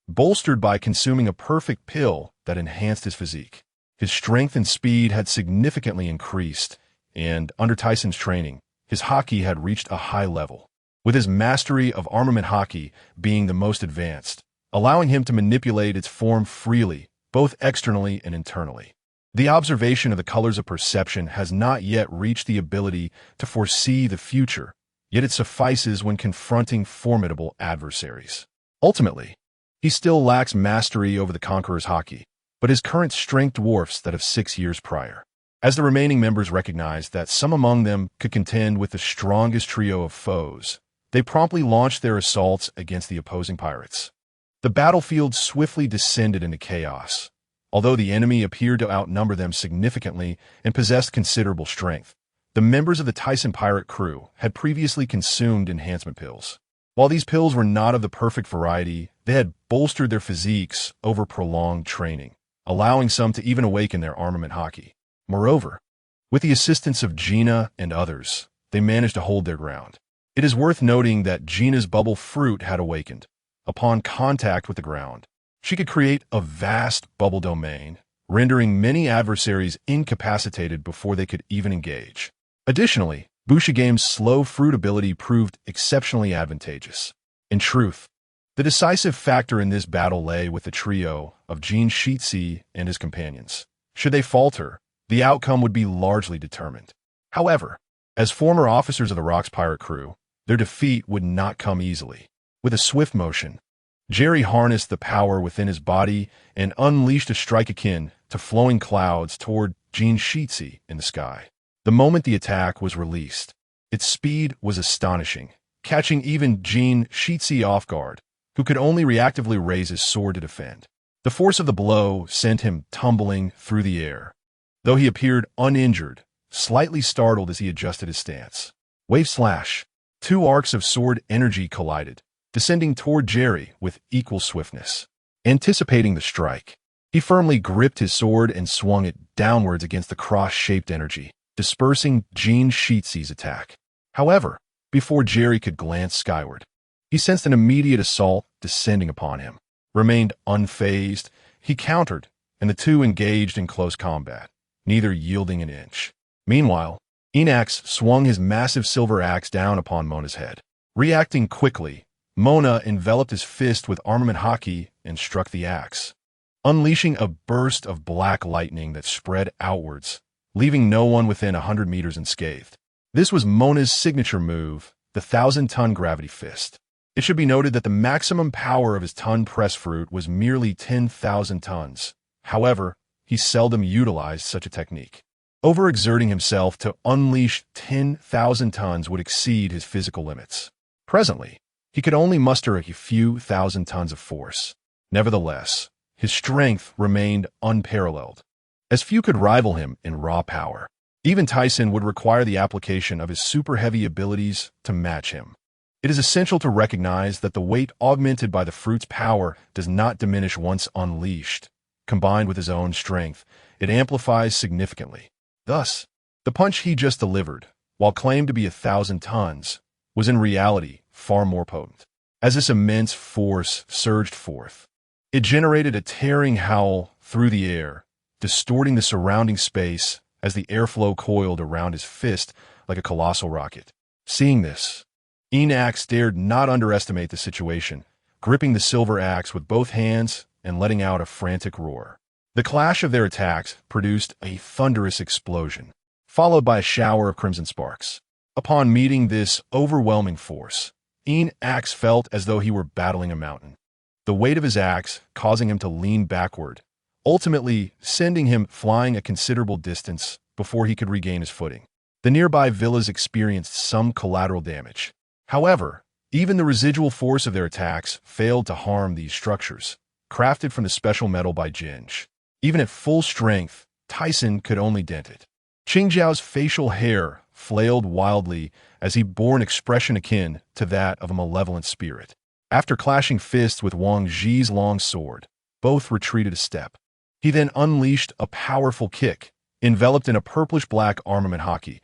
Bolstered by consuming a perfect pill that enhanced his physique, his strength and speed had significantly increased, and under Tyson's training, his Haki had reached a high level, with his mastery of armament Haki being the most advanced, allowing him to manipulate its form freely, both externally and internally. The observation of the colors of perception has not yet reached the ability to foresee the future, yet it suffices when confronting formidable adversaries. Ultimately, he still lacks mastery over the Conqueror's Haki, but his current strength dwarfs that of 6 years prior. As the remaining members recognized that some among them could contend with the strongest trio of foes, they promptly launched their assaults against the opposing pirates. The battlefield swiftly descended into chaos. Although the enemy appeared to outnumber them significantly and possessed considerable strength, the members of the Tyson pirate crew had previously consumed enhancement pills. While these pills were not of the perfect variety, they had bolstered their physiques over prolonged training, allowing some to even awaken their armament Haki. Moreover, with the assistance of Gina and others, they managed to hold their ground. It is worth noting that Gina's bubble fruit had awakened. Upon contact with the ground, she could create a vast bubble domain, rendering many adversaries incapacitated before they could even engage. Additionally, Bushigame's slow fruit ability proved exceptionally advantageous. In truth, the decisive factor in this battle lay with the trio of Jin Shitsi and his companions. Should they falter, the outcome would be largely determined. However, as former officers of the Rock's pirate crew, their defeat would not come easily. With a swift motion, Jerry harnessed the power within his body and unleashed a strike akin to flowing clouds toward Jin Shitsi in the sky. The moment the attack was released, its speed was astonishing, catching even Jin Shitsi off guard, who could only reactively raise his sword to defend. The force of the blow sent him tumbling through the air, though he appeared uninjured, slightly startled as he adjusted his stance. Wave slash. Two arcs of sword energy collided, descending toward Jerry with equal swiftness. Anticipating the strike, he firmly gripped his sword and swung it downwards against the cross-shaped energy, dispersing Jin Shitsi's attack. However, before Jerry could glance skyward, he sensed an immediate assault descending upon him. Remained unfazed, he countered, and the two engaged in close combat, neither yielding an inch. Meanwhile, Enax swung his massive silver axe down upon Mona's head. Reacting quickly, Mona enveloped his fist with armament Haki and struck the axe, unleashing a burst of black lightning that spread outwards, leaving no one within 100 meters unscathed. This was Mona's signature move, the 1,000-ton gravity fist. It should be noted that the maximum power of his ton press fruit was merely 10,000 tons. However, he seldom utilized such a technique. Overexerting himself to unleash 10,000 tons would exceed his physical limits. Presently, he could only muster a few thousand tons of force. Nevertheless, his strength remained unparalleled, as few could rival him in raw power. Even Tyson would require the application of his super-heavy abilities to match him. It is essential to recognize that the weight augmented by the fruit's power does not diminish once unleashed. Combined with his own strength, it amplifies significantly. Thus, the punch he just delivered, while claimed to be 1,000 tons, was in reality far more potent. As this immense force surged forth, it generated a tearing howl through the air, distorting the surrounding space as the airflow coiled around his fist like a colossal rocket. Seeing this, Enax dared not underestimate the situation, gripping the silver axe with both hands and letting out a frantic roar. The clash of their attacks produced a thunderous explosion, followed by a shower of crimson sparks. Upon meeting this overwhelming force, Enax felt as though he were battling a mountain. The weight of his axe causing him to lean backward, ultimately sending him flying a considerable distance before he could regain his footing. The nearby villas experienced some collateral damage. However, even the residual force of their attacks failed to harm these structures, crafted from the special metal by Jinj. Even at full strength, Tyson could only dent it. Qingjiao's facial hair flailed wildly as he bore an expression akin to that of a malevolent spirit. After clashing fists with Wang Zhi's long sword, both retreated a step. He then unleashed a powerful kick, enveloped in a purplish-black armament Haki,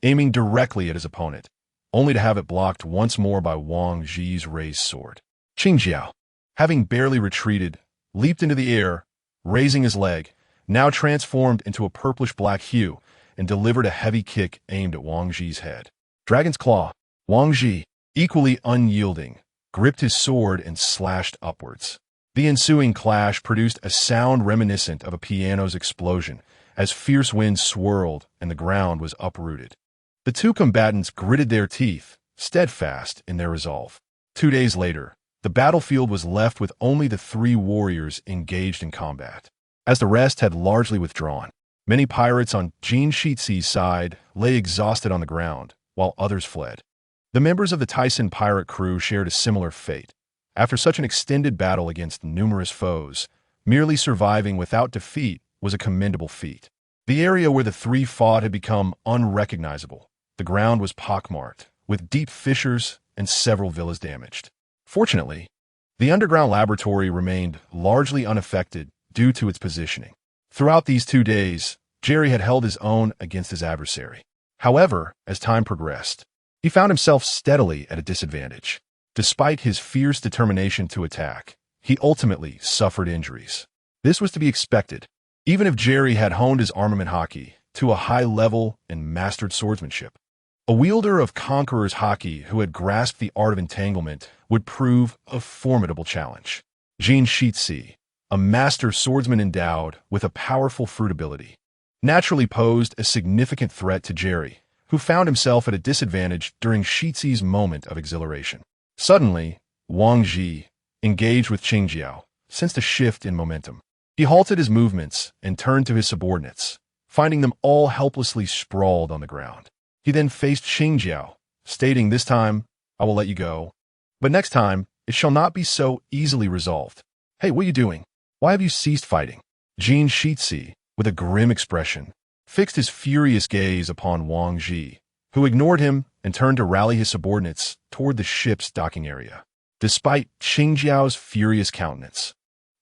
aiming directly at his opponent, only to have it blocked once more by Wang Zhi's raised sword. Qingjiao, having barely retreated, leaped into the air, raising his leg, now transformed into a purplish-black hue, and delivered a heavy kick aimed at Wang Zhi's head. Dragon's Claw. Wang Zhi, equally unyielding, gripped his sword and slashed upwards. The ensuing clash produced a sound reminiscent of a piano's explosion, as fierce winds swirled and the ground was uprooted. The two combatants gritted their teeth, steadfast in their resolve. 2 days later, the battlefield was left with only the 3 warriors engaged in combat. As the rest had largely withdrawn, many pirates on Jin Shitsi's side lay exhausted on the ground, while others fled. The members of the Tyson pirate crew shared a similar fate. After such an extended battle against numerous foes, merely surviving without defeat was a commendable feat. The area where the three fought had become unrecognizable. The ground was pockmarked, with deep fissures and several villas damaged. Fortunately, the underground laboratory remained largely unaffected due to its positioning. Throughout these 2 days, Jerry had held his own against his adversary. However, as time progressed, he found himself steadily at a disadvantage. Despite his fierce determination to attack, he ultimately suffered injuries. This was to be expected, even if Jerry had honed his armament Haki to a high level and mastered swordsmanship. A wielder of Conqueror's Haki who had grasped the art of entanglement would prove a formidable challenge. Jin Shitsi, a master swordsman endowed with a powerful fruit ability, naturally posed a significant threat to Jerry, who found himself at a disadvantage during Shitsi's moment of exhilaration. Suddenly, Wang Ji, engaged with Qingjiao, sensed a shift in momentum. He halted his movements and turned to his subordinates, finding them all helplessly sprawled on the ground. He then faced Qingjiao, stating, "This time, I will let you go. But next time, it shall not be so easily resolved. Hey, what are you doing? Why have you ceased fighting?" Jin Shitsi, with a grim expression, fixed his furious gaze upon Wang Ji, who ignored him and turned to rally his subordinates toward the ship's docking area. Despite Qingjiao's furious countenance,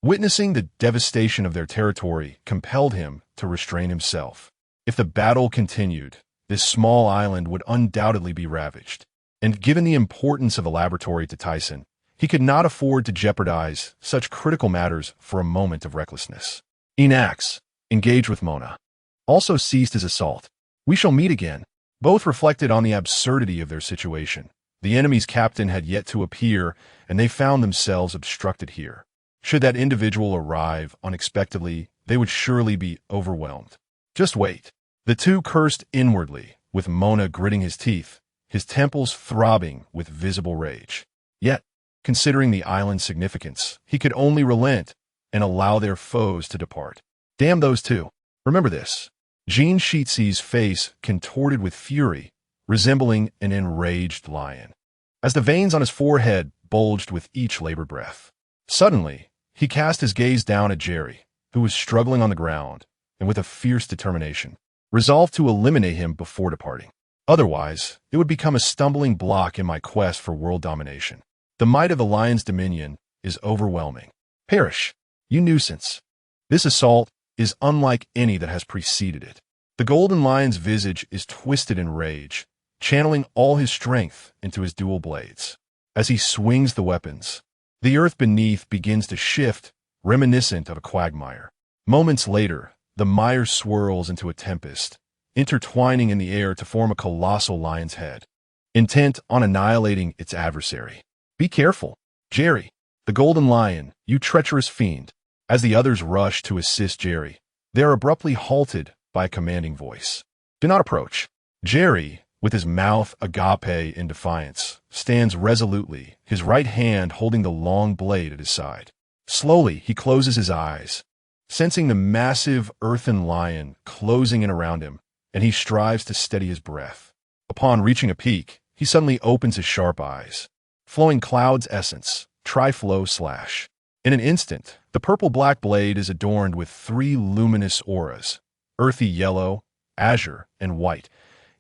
witnessing the devastation of their territory compelled him to restrain himself. If the battle continued, this small island would undoubtedly be ravaged, and given the importance of the laboratory to Tyson, he could not afford to jeopardize such critical matters for a moment of recklessness. Enax, engaged with Mona, also ceased his assault. "We shall meet again." Both reflected on the absurdity of their situation. The enemy's captain had yet to appear, and they found themselves obstructed here. Should that individual arrive unexpectedly, they would surely be overwhelmed. Just wait. The two cursed inwardly, with Mona gritting his teeth, his temples throbbing with visible rage. Yet, considering the island's significance, he could only relent and allow their foes to depart. Damn those two. Remember this. Jin Shitsi's face contorted with fury, resembling an enraged lion, as the veins on his forehead bulged with each labored breath. Suddenly, he cast his gaze down at Jerry, who was struggling on the ground, and with a fierce determination, resolved to eliminate him before departing. Otherwise, it would become a stumbling block in my quest for world domination. The might of the lion's dominion is overwhelming. Perish, you nuisance. This assault is unlike any that has preceded it. The golden lion's visage is twisted in rage, channeling all his strength into his dual blades. As he swings the weapons, the earth beneath begins to shift, reminiscent of a quagmire. Moments later, the mire swirls into a tempest, intertwining in the air to form a colossal lion's head, intent on annihilating its adversary. "Be careful, Jerry, the golden lion, you treacherous fiend." As the others rush to assist Jerry, they are abruptly halted by a commanding voice. "Do not approach." Jerry, with his mouth agape in defiance, stands resolutely, his right hand holding the long blade at his side. Slowly, he closes his eyes, sensing the massive earthen lion closing in around him, and he strives to steady his breath. Upon reaching a peak, he suddenly opens his sharp eyes, flowing cloud's essence, Triflow slash. In an instant, the purple-black blade is adorned with 3 luminous auras, earthy yellow, azure, and white,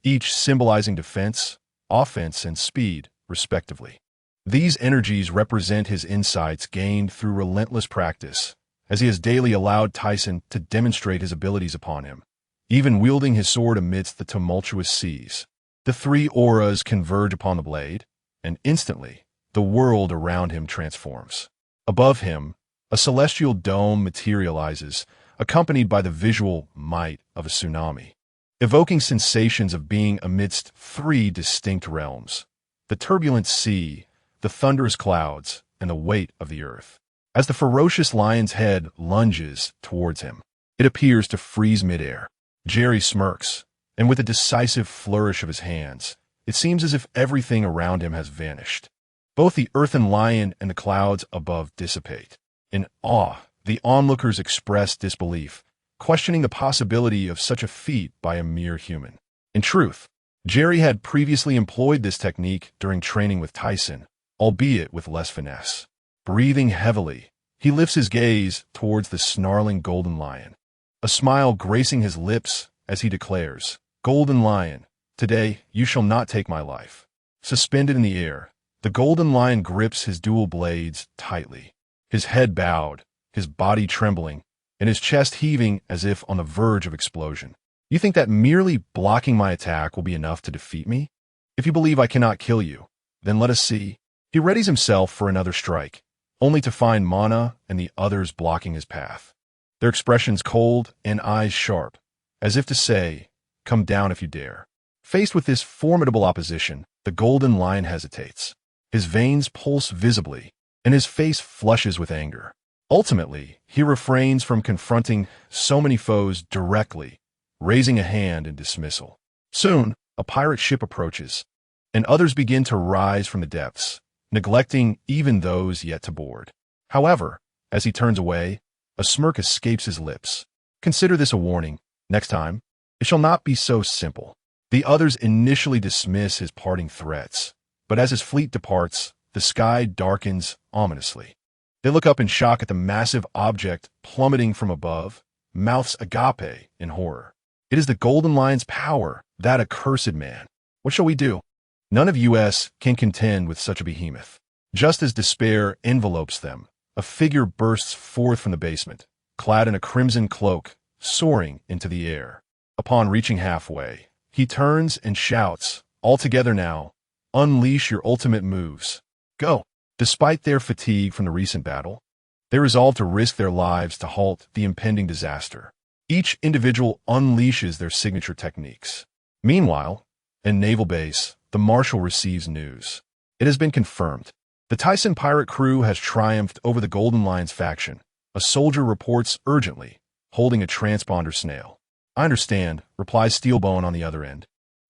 each symbolizing defense, offense, and speed, respectively. These energies represent his insights gained through relentless practice, as he has daily allowed Tyson to demonstrate his abilities upon him, even wielding his sword amidst the tumultuous seas. The 3 auras converge upon the blade, and instantly, the world around him transforms. Above him, a celestial dome materializes, accompanied by the visual might of a tsunami, evoking sensations of being amidst 3 distinct realms: the turbulent sea, the thunderous clouds, and the weight of the earth. As the ferocious lion's head lunges towards him, it appears to freeze midair. Jerry smirks, and with a decisive flourish of his hands, it seems as if everything around him has vanished. Both the earthen lion and the clouds above dissipate. In awe, the onlookers express disbelief, questioning the possibility of such a feat by a mere human. In truth, Jerry had previously employed this technique during training with Tyson, albeit with less finesse. Breathing heavily, He lifts his gaze towards the snarling golden lion, a smile gracing his lips as he declares, "Golden lion, today you shall not take my life." Suspended in the air, the golden lion grips his dual blades tightly, his head bowed, his body trembling, and his chest heaving as if on the verge of explosion. "You think that merely blocking my attack will be enough to defeat me? If you believe I cannot kill you, then let us see." He readies himself for another strike, only to find Mana and the others blocking his path, their expressions cold and eyes sharp, as if to say, "Come down if you dare." Faced with this formidable opposition, the golden lion hesitates. His veins pulse visibly, and his face flushes with anger. Ultimately, he refrains from confronting so many foes directly, raising a hand in dismissal. Soon, a pirate ship approaches, and others begin to rise from the depths, neglecting even those yet to board. However, as he turns away, a smirk escapes his lips. Consider this a warning. Next time, it shall not be so simple. The others initially dismiss his parting threats, but as his fleet departs, the sky darkens ominously. They look up in shock at the massive object plummeting from above, mouths agape in horror. It is the golden lion's power, that accursed man. What shall we do? None of US can contend with such a behemoth. Just as despair envelopes them, a figure bursts forth from the basement, clad in a crimson cloak, soaring into the air. Upon reaching halfway, he turns and shouts, "All together now, unleash your ultimate moves. Go!" Despite their fatigue from the recent battle, they resolve to risk their lives to halt the impending disaster. Each individual unleashes their signature techniques. Meanwhile, in Naval Base, the Marshal receives news. It has been confirmed. The Tyson pirate crew has triumphed over the Golden Lion's faction. A soldier reports urgently, holding a transponder snail. "I understand," replies Steelbone on the other end.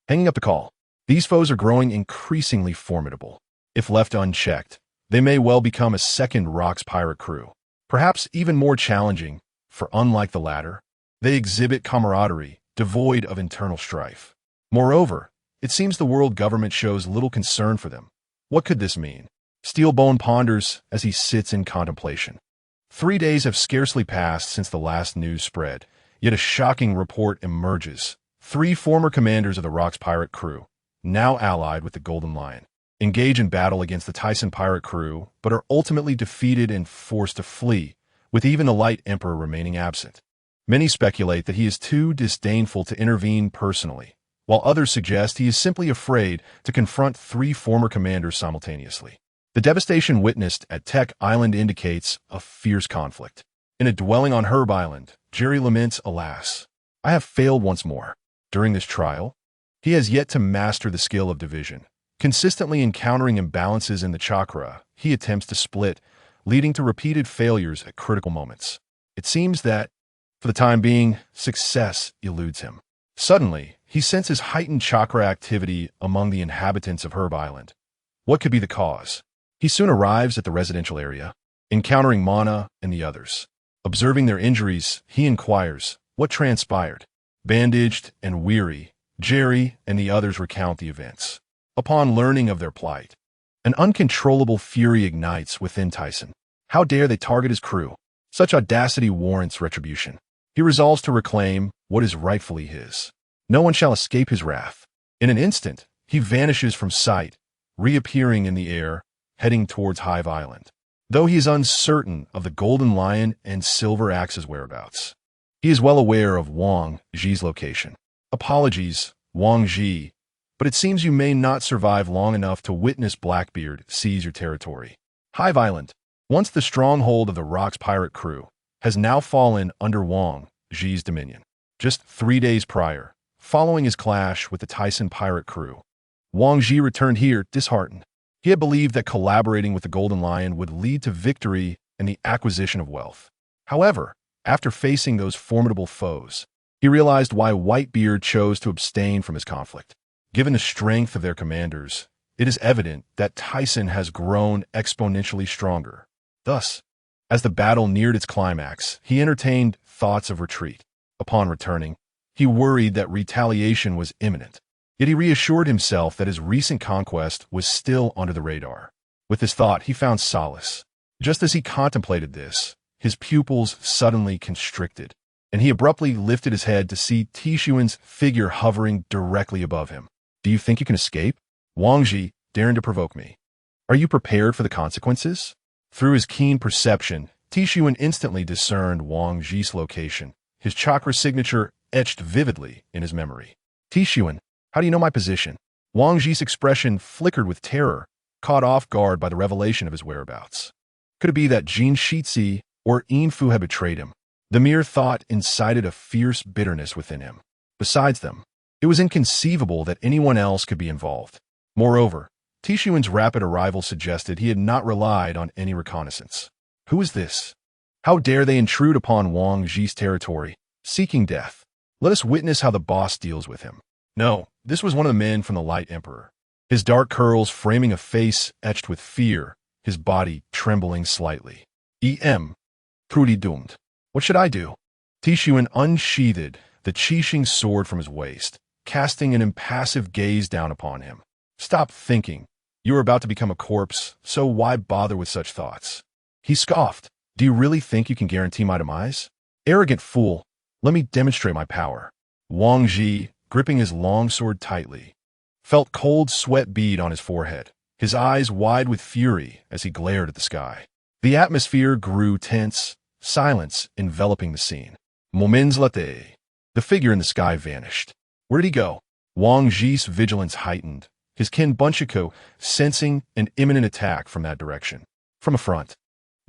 Hanging up the call. These foes are growing increasingly formidable. If left unchecked, they may well become a second Rocks pirate crew. Perhaps even more challenging, for unlike the latter, they exhibit camaraderie, devoid of internal strife. Moreover, it seems the world government shows little concern for them. What could this mean? Steelbone ponders as he sits in contemplation. 3 days have scarcely passed since the last news spread, yet a shocking report emerges. 3 former commanders of the Rocks pirate crew, now allied with the Golden Lion, engage in battle against the Tyson pirate crew, but are ultimately defeated and forced to flee, with even the Light Emperor remaining absent. Many speculate that he is too disdainful to intervene personally, while others suggest he is simply afraid to confront 3 former commanders simultaneously. The devastation witnessed at Tech Island indicates a fierce conflict. In a dwelling on Herb Island, Jerry laments, "Alas, I have failed once more." During this trial, he has yet to master the skill of division. Consistently encountering imbalances in the chakra, he attempts to split, leading to repeated failures at critical moments. It seems that, for the time being, success eludes him. Suddenly, he senses heightened chakra activity among the inhabitants of Herb Island. What could be the cause? He soon arrives at the residential area, encountering Mana and the others. Observing their injuries, he inquires, what transpired? Bandaged and weary, Jerry and the others recount the events. Upon learning of their plight, an uncontrollable fury ignites within Tyson. How dare they target his crew? Such audacity warrants retribution. He resolves to reclaim what is rightfully his. No one shall escape his wrath. In an instant, he vanishes from sight, reappearing in the air, heading towards Hive Island. Though he is uncertain of the Golden Lion and Silver Axe's whereabouts, he is well aware of Wang Ji's location. Apologies, Wang Ji, but it seems you may not survive long enough to witness Blackbeard seize your territory. Hive Island, once the stronghold of the Rocks pirate crew, has now fallen under Wang Ji's dominion. Just 3 days prior, following his clash with the Tyson pirate crew, Wang Ji returned here disheartened. He had believed that collaborating with the Golden Lion would lead to victory and the acquisition of wealth. However, after facing those formidable foes, he realized why Whitebeard chose to abstain from his conflict. Given the strength of their commanders, it is evident that Tyson has grown exponentially stronger. Thus, as the battle neared its climax, he entertained thoughts of retreat. Upon returning, he worried that retaliation was imminent. Yet he reassured himself that his recent conquest was still under the radar. With this thought, he found solace. Just as he contemplated this, his pupils suddenly constricted, and he abruptly lifted his head to see Tishuan's figure hovering directly above him. Do you think you can escape? Wang Ji, daring to provoke me. Are you prepared for the consequences? Through his keen perception, Tishuan instantly discerned Wang Ji's location, his chakra signature etched vividly in his memory. Tishuan, how do you know my position? Wang Ji's expression flickered with terror, caught off guard by the revelation of his whereabouts. Could it be that Jin Shizi or Yin Fu had betrayed him? The mere thought incited a fierce bitterness within him. Besides them, it was inconceivable that anyone else could be involved. Moreover, Tishuan's rapid arrival suggested he had not relied on any reconnaissance. Who is this? How dare they intrude upon Wang Ji's territory, seeking death? Let us witness how the boss deals with him. No, this was one of the men from the Light Emperor. His dark curls framing a face etched with fear, his body trembling slightly. Pretty doomed. What should I do? Tishuan unsheathed the Qixing sword from his waist, casting an impassive gaze down upon him. Stop thinking. You are about to become a corpse, so why bother with such thoughts? He scoffed. Do you really think you can guarantee my demise? Arrogant fool, let me demonstrate my power. Wang Ji, gripping his long sword tightly, felt cold sweat bead on his forehead, his eyes wide with fury as he glared at the sky. The atmosphere grew tense, silence enveloping the scene. Moments later, the figure in the sky vanished. Where did he go? Wang Ji's vigilance heightened, his kin Bunchiko sensing an imminent attack from that direction. From a front.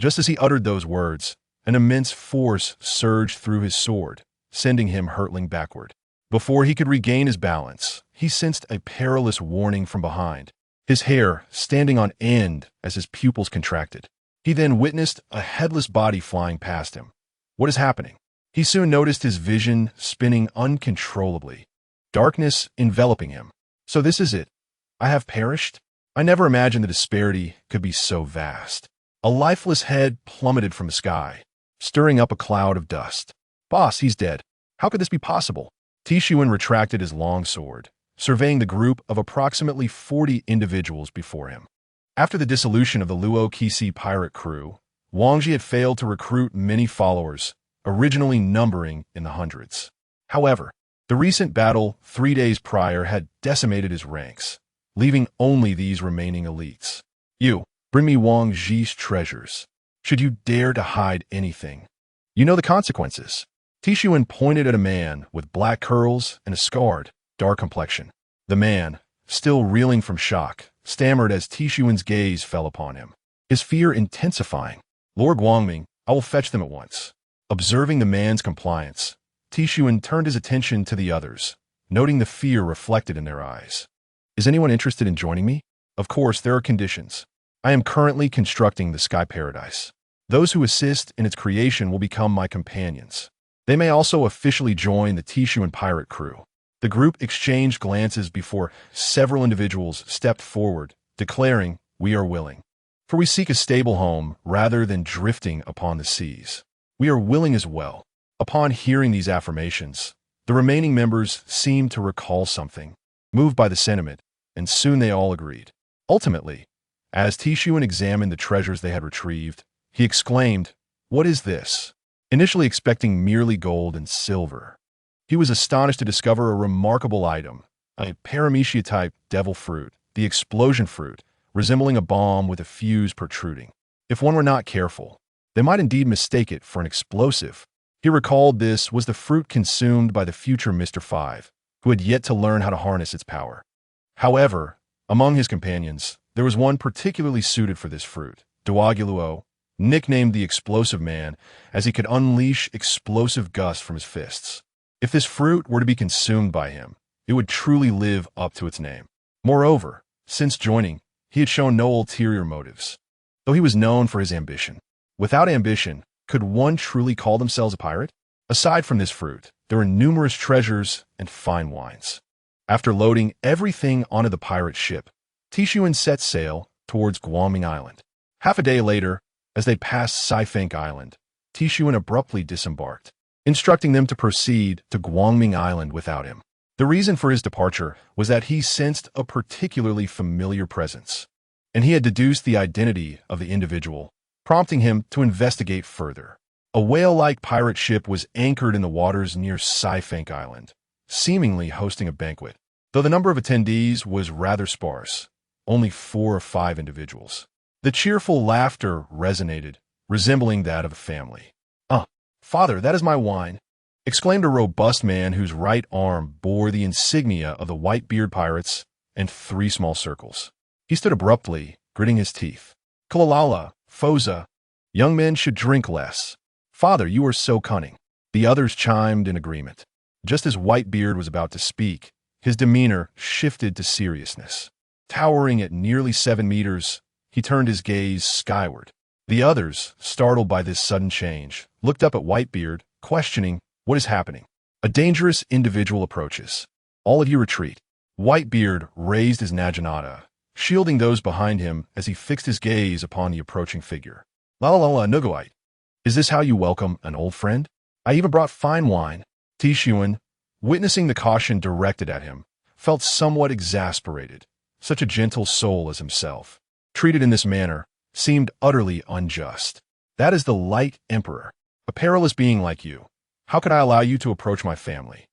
Just as he uttered those words, an immense force surged through his sword, sending him hurtling backward. Before he could regain his balance, he sensed a perilous warning from behind, his hair standing on end as his pupils contracted. He then witnessed a headless body flying past him. What is happening? He soon noticed his vision spinning uncontrollably, darkness enveloping him. So this is it. I have perished? I never imagined the disparity could be so vast. A lifeless head plummeted from the sky, stirring up a cloud of dust. Boss, he's dead. How could this be possible? Tishuan retracted his long sword, surveying the group of approximately 40 individuals before him. After the dissolution of the Luo Qixi pirate crew, Wang Ji had failed to recruit many followers, originally numbering in the hundreds. However, the recent battle 3 days prior had decimated his ranks, leaving only these remaining elites. You, bring me Wang Ji's treasures. Should you dare to hide anything, you know the consequences. Tishuan pointed at a man with black curls and a scarred, dark complexion. The man, still reeling from shock, stammered as Tishuan's gaze fell upon him, his fear intensifying. Lord Guangming, I will fetch them at once. Observing the man's compliance, Tishuan turned his attention to the others, noting the fear reflected in their eyes. Is anyone interested in joining me? Of course, there are conditions. I am currently constructing the Sky Paradise. Those who assist in its creation will become my companions. They may also officially join the Tishuan pirate crew. The group exchanged glances before several individuals stepped forward, declaring, "We are willing. For we seek a stable home rather than drifting upon the seas. We are willing as well." Upon hearing these affirmations, the remaining members seemed to recall something, moved by the sentiment, and soon they all agreed. Ultimately, as Tishuan examined the treasures they had retrieved, he exclaimed, "What is this?" Initially expecting merely gold and silver, he was astonished to discover a remarkable item, a paramecia-type devil fruit, the explosion fruit, resembling a bomb with a fuse protruding. If one were not careful, they might indeed mistake it for an explosive. He recalled this was the fruit consumed by the future Mr. Five, who had yet to learn how to harness its power. However, among his companions, there was one particularly suited for this fruit, Duagiluo, nicknamed the Explosive Man, as he could unleash explosive gusts from his fists. If this fruit were to be consumed by him, it would truly live up to its name. Moreover, since joining, he had shown no ulterior motives, though he was known for his ambition. Without ambition, could one truly call themselves a pirate? Aside from this fruit, there were numerous treasures and fine wines. After loading everything onto the pirate ship, Tishuan set sail towards Guangming Island. Half a day later, as they passed Saifeng Island, Tishuan abruptly disembarked, instructing them to proceed to Guangming Island without him. The reason for his departure was that he sensed a particularly familiar presence, and he had deduced the identity of the individual prompting him to investigate further. A whale-like pirate ship was anchored in the waters near CipherPol Island, seemingly hosting a banquet, though the number of attendees was rather sparse, only 4 or 5 individuals. The cheerful laughter resonated, resembling that of a family. Father, that is my wine," exclaimed a robust man whose right arm bore the insignia of the Whitebeard pirates and 3 small circles. He stood abruptly, gritting his teeth. "Kalalala, Foza, young men should drink less. Father, you are so cunning." The others chimed in agreement. Just as Whitebeard was about to speak, his demeanor shifted to seriousness. Towering at nearly 7 meters, he turned his gaze skyward. The others, startled by this sudden change, looked up at Whitebeard, questioning, "What is happening?" "A dangerous individual approaches. All of you retreat." Whitebeard raised his naginata, shielding those behind him as he fixed his gaze upon the approaching figure. "La la la Nuguite. Is this how you welcome an old friend? I even brought fine wine." Tishuan, witnessing the caution directed at him, felt somewhat exasperated. Such a gentle soul as himself, treated in this manner, seemed utterly unjust. "That is the Light Emperor, a perilous being like you. How could I allow you to approach my family?"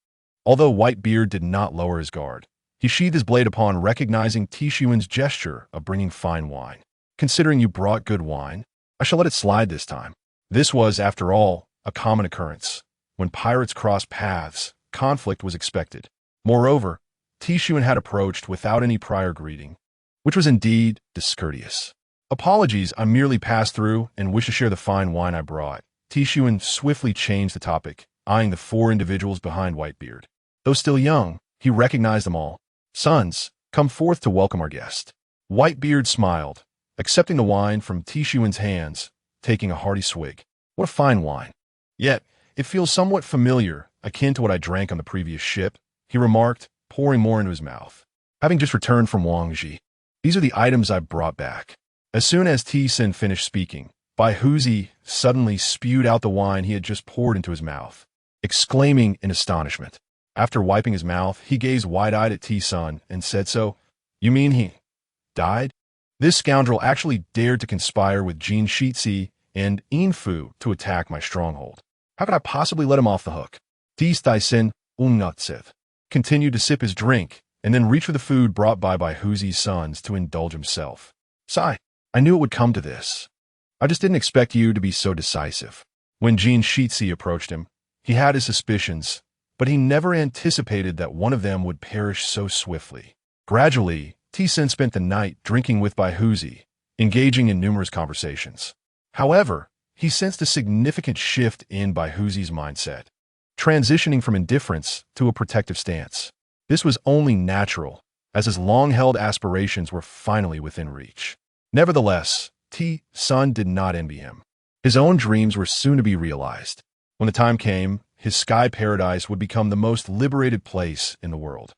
Although Whitebeard did not lower his guard, he sheathed his blade upon recognizing Tishuan's gesture of bringing fine wine. "Considering you brought good wine, I shall let it slide this time." This was, after all, a common occurrence. When pirates crossed paths, conflict was expected. Moreover, Tishuan had approached without any prior greeting, which was indeed discourteous. "Apologies, I merely passed through and wish to share the fine wine I brought." Tishuan swiftly changed the topic, eyeing the 4 individuals behind Whitebeard. Though still young, he recognized them all. "Sons, come forth to welcome our guest." Whitebeard smiled, accepting the wine from Tishuan's hands, taking a hearty swig. "What a fine wine. Yet, it feels somewhat familiar, akin to what I drank on the previous ship," he remarked, pouring more into his mouth. "Having just returned from Wangji, these are the items I brought back." As soon as T-Sin finished speaking, Baihuzi suddenly spewed out the wine he had just poured into his mouth, exclaiming in astonishment. After wiping his mouth, he gazed wide-eyed at T-Sun and said, "So, you mean he died?" This scoundrel actually dared to conspire with Jin Shitsi and Infu to attack my stronghold. How could I possibly let him off the hook? T-Sin Unutsev continued to sip his drink and then reach for the food brought by Baihuzi's sons to indulge himself. "Sai, I knew it would come to this. I just didn't expect you to be so decisive." When Jin Shitsi approached him, he had his suspicions, but he never anticipated that one of them would perish so swiftly. Gradually, T-Sin spent the night drinking with Baihuzi, engaging in numerous conversations. However, he sensed a significant shift in Baihuzi's mindset, transitioning from indifference to a protective stance. This was only natural, as his long-held aspirations were finally within reach. Nevertheless, T-Sun did not envy him. His own dreams were soon to be realized. When the time came, his sky paradise would become the most liberated place in the world.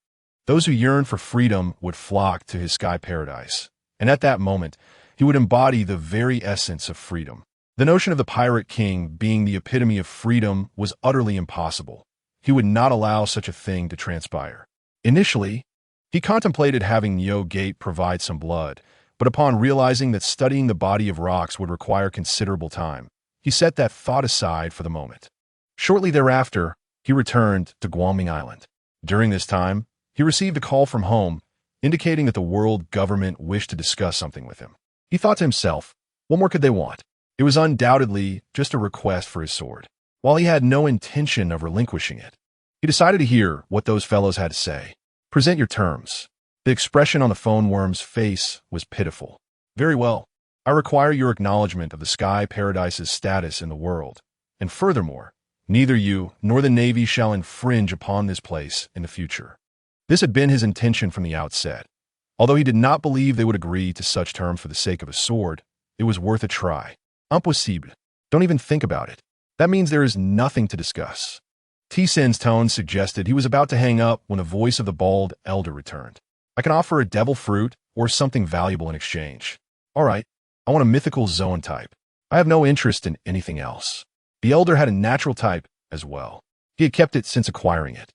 Those who yearned for freedom would flock to his sky paradise, and at that moment, he would embody the very essence of freedom. The notion of the Pirate King being the epitome of freedom was utterly impossible. He would not allow such a thing to transpire. Initially, he contemplated having Neo Gate provide some blood, but upon realizing that studying the body of rocks would require considerable time, he set that thought aside for the moment. Shortly thereafter, he returned to Guangming Island. During this time, he received a call from home, indicating that the world government wished to discuss something with him. He thought to himself, what more could they want? It was undoubtedly just a request for his sword. While he had no intention of relinquishing it, he decided to hear what those fellows had to say. "Present your terms." The expression on the phone worm's face was pitiful. "Very well. I require your acknowledgement of the Sky Paradise's status in the world, and furthermore, neither you nor the Navy shall infringe upon this place in the future." This had been his intention from the outset. Although he did not believe they would agree to such terms for the sake of a sword, it was worth a try. Impossible. Don't even think about it. That means there is nothing to discuss. T-Sin's tone suggested he was about to hang up when the voice of the bald elder returned. "I can offer a devil fruit or something valuable in exchange." "All right, I want a mythical zone type. I have no interest in anything else." The elder had a natural type as well. He had kept it since acquiring it,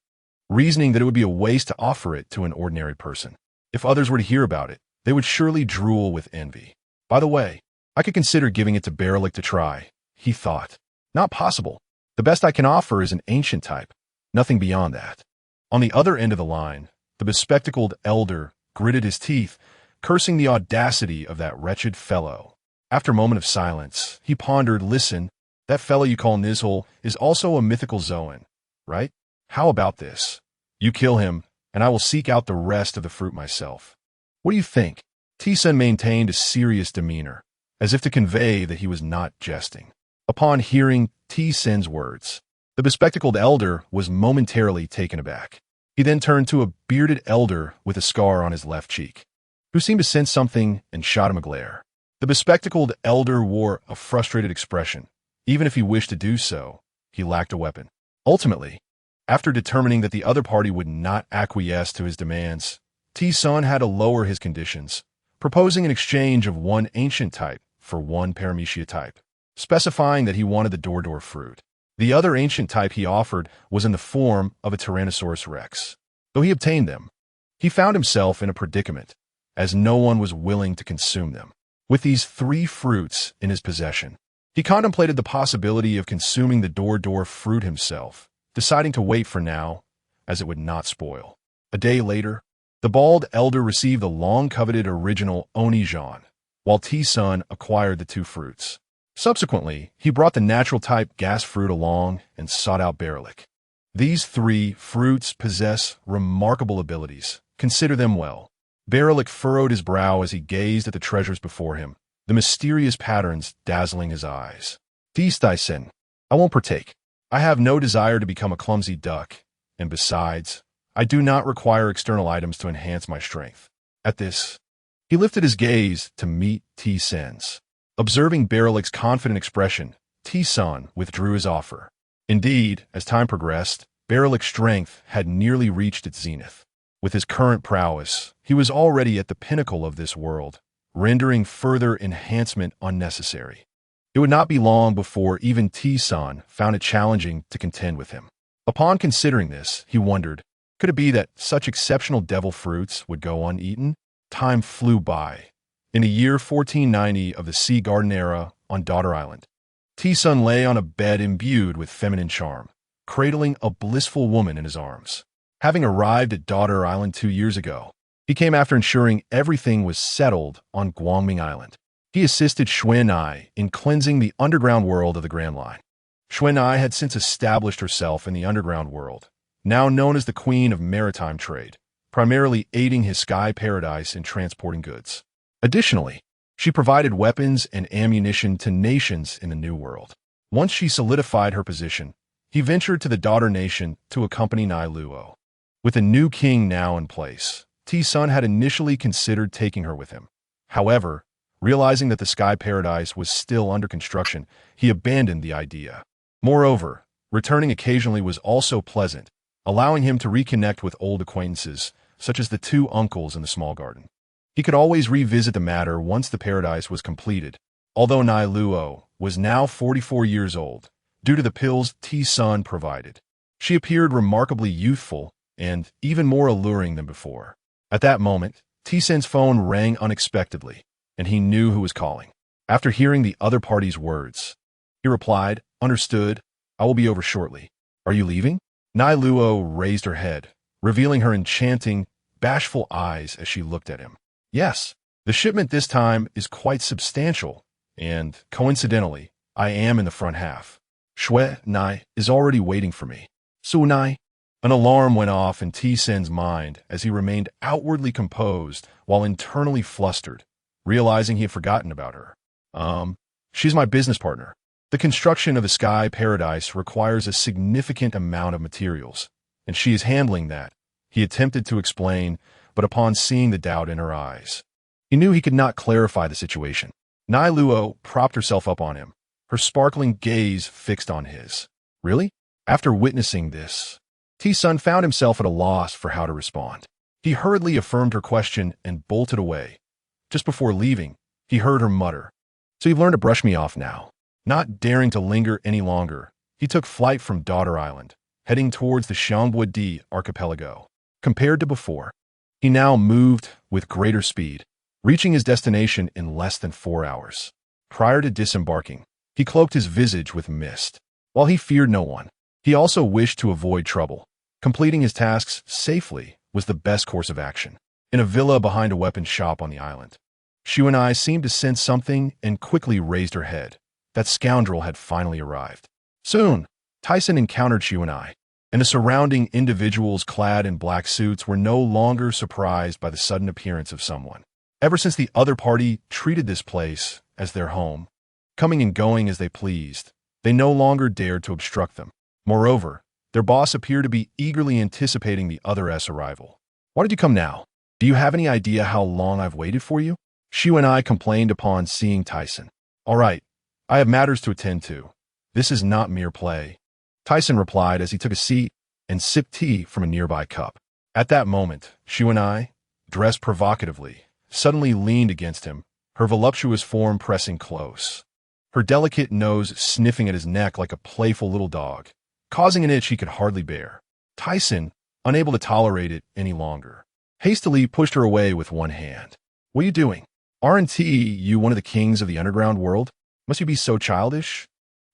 reasoning that it would be a waste to offer it to an ordinary person. If others were to hear about it, they would surely drool with envy. By the way, I could consider giving it to Berlik to try, he thought. Not possible. The best I can offer is an ancient type. Nothing beyond that. On the other end of the line, the bespectacled elder gritted his teeth, cursing the audacity of that wretched fellow. After a moment of silence, he pondered, listen, that fellow you call Nizhul is also a mythical Zoan, right? How about this? You kill him, and I will seek out the rest of the fruit myself. What do you think? T-Sun maintained a serious demeanor, as if to convey that he was not jesting. Upon hearing T-Sun's words, the bespectacled elder was momentarily taken aback. He then turned to a bearded elder with a scar on his left cheek, who seemed to sense something and shot him a glare. The bespectacled elder wore a frustrated expression. Even if he wished to do so, he lacked a weapon. Ultimately, after determining that the other party would not acquiesce to his demands, T-Sun had to lower his conditions, proposing an exchange of one ancient type for one paramecia type, specifying that he wanted the door fruit. The other ancient type he offered was in the form of a Tyrannosaurus rex. Though he obtained them, he found himself in a predicament, as no one was willing to consume them. With these 3 fruits in his possession, he contemplated the possibility of consuming the door fruit himself, deciding to wait for now, as it would not spoil. A day later, the bald elder received the long-coveted original Onijan, while T-Sun acquired the 2 fruits. Subsequently, he brought the natural-type gas fruit along and sought out Berlik. These 3 fruits possess remarkable abilities. Consider them well. Berlik furrowed his brow as he gazed at the treasures before him, the mysterious patterns dazzling his eyes. T-Sun, I won't partake. I have no desire to become a clumsy duck, and besides, I do not require external items to enhance my strength. At this, he lifted his gaze to meet T-Sun's. Observing Berlik's confident expression, T-Sun withdrew his offer. Indeed, as time progressed, Berlik's strength had nearly reached its zenith. With his current prowess, he was already at the pinnacle of this world, rendering further enhancement unnecessary. It would not be long before even T-Sun found it challenging to contend with him. Upon considering this, he wondered, could it be that such exceptional devil fruits would go uneaten? Time flew by. In the year 1490 of the Sea Garden era on Daughter Island, T-Sun lay on a bed imbued with feminine charm, cradling a blissful woman in his arms. Having arrived at Daughter Island 2 years ago, he came after ensuring everything was settled on Guangming Island. He assisted Xuan'ai in cleansing the underground world of the Grand Line. Xuan'ai had since established herself in the underground world, now known as the Queen of Maritime Trade, primarily aiding his sky paradise in transporting goods. Additionally, she provided weapons and ammunition to nations in the New World. Once she solidified her position, he ventured to the daughter nation to accompany Nailuo. With a new king now in place, T-Sun had initially considered taking her with him. However, realizing that the sky paradise was still under construction, he abandoned the idea. Moreover, returning occasionally was also pleasant, allowing him to reconnect with old acquaintances, such as the 2 uncles in the small garden. He could always revisit the matter once the paradise was completed. Although Nailuo was now 44 years old, due to the pills T-Sun provided, she appeared remarkably youthful and even more alluring than before. At that moment, T-Sun's phone rang unexpectedly, and he knew who was calling. After hearing the other party's words, he replied, "Understood, I will be over shortly. Are you leaving?" Nailuo raised her head, revealing her enchanting, bashful eyes as she looked at him. "Yes, the shipment this time is quite substantial, and, coincidentally, I am in the front half. Xuan'ai is already waiting for me." "Sunai?" An alarm went off in T-Sun's mind as he remained outwardly composed while internally flustered, realizing he had forgotten about her. She's my business partner. The construction of a sky paradise requires a significant amount of materials, and she is handling that," he attempted to explain, but upon seeing the doubt in her eyes, he knew he could not clarify the situation. Nailuo propped herself up on him, her sparkling gaze fixed on his. "Really?" After witnessing this, T-Sun found himself at a loss for how to respond. He hurriedly affirmed her question and bolted away. Just before leaving, he heard her mutter, "So you've learned to brush me off now." Not daring to linger any longer, he took flight from Daughter Island, heading towards the Xiangbuodi archipelago. Compared to before, he now moved with greater speed, reaching his destination in less than 4 hours. Prior to disembarking, he cloaked his visage with mist. While he feared no one, he also wished to avoid trouble. Completing his tasks safely was the best course of action. In a villa behind a weapons shop on the island, Shuanai seemed to sense something and quickly raised her head. That scoundrel had finally arrived. Soon, Tyson encountered Shuanai, and the surrounding individuals clad in black suits were no longer surprised by the sudden appearance of someone. Ever since the other party treated this place as their home, coming and going as they pleased, they no longer dared to obstruct them. Moreover, their boss appeared to be eagerly anticipating the other's arrival. Why did you come now? Do you have any idea how long I've waited for you? Shuanai complained upon seeing Tyson. All right, I have matters to attend to. This is not mere play. Tyson replied as he took a seat and sipped tea from a nearby cup. At that moment, Shuanai, dressed provocatively, suddenly leaned against him, her voluptuous form pressing close, her delicate nose sniffing at his neck like a playful little dog, causing an itch he could hardly bear. Tyson, unable to tolerate it any longer, hastily pushed her away with one hand. What are you doing? Aren't you one of the kings of the underground world? Must you be so childish?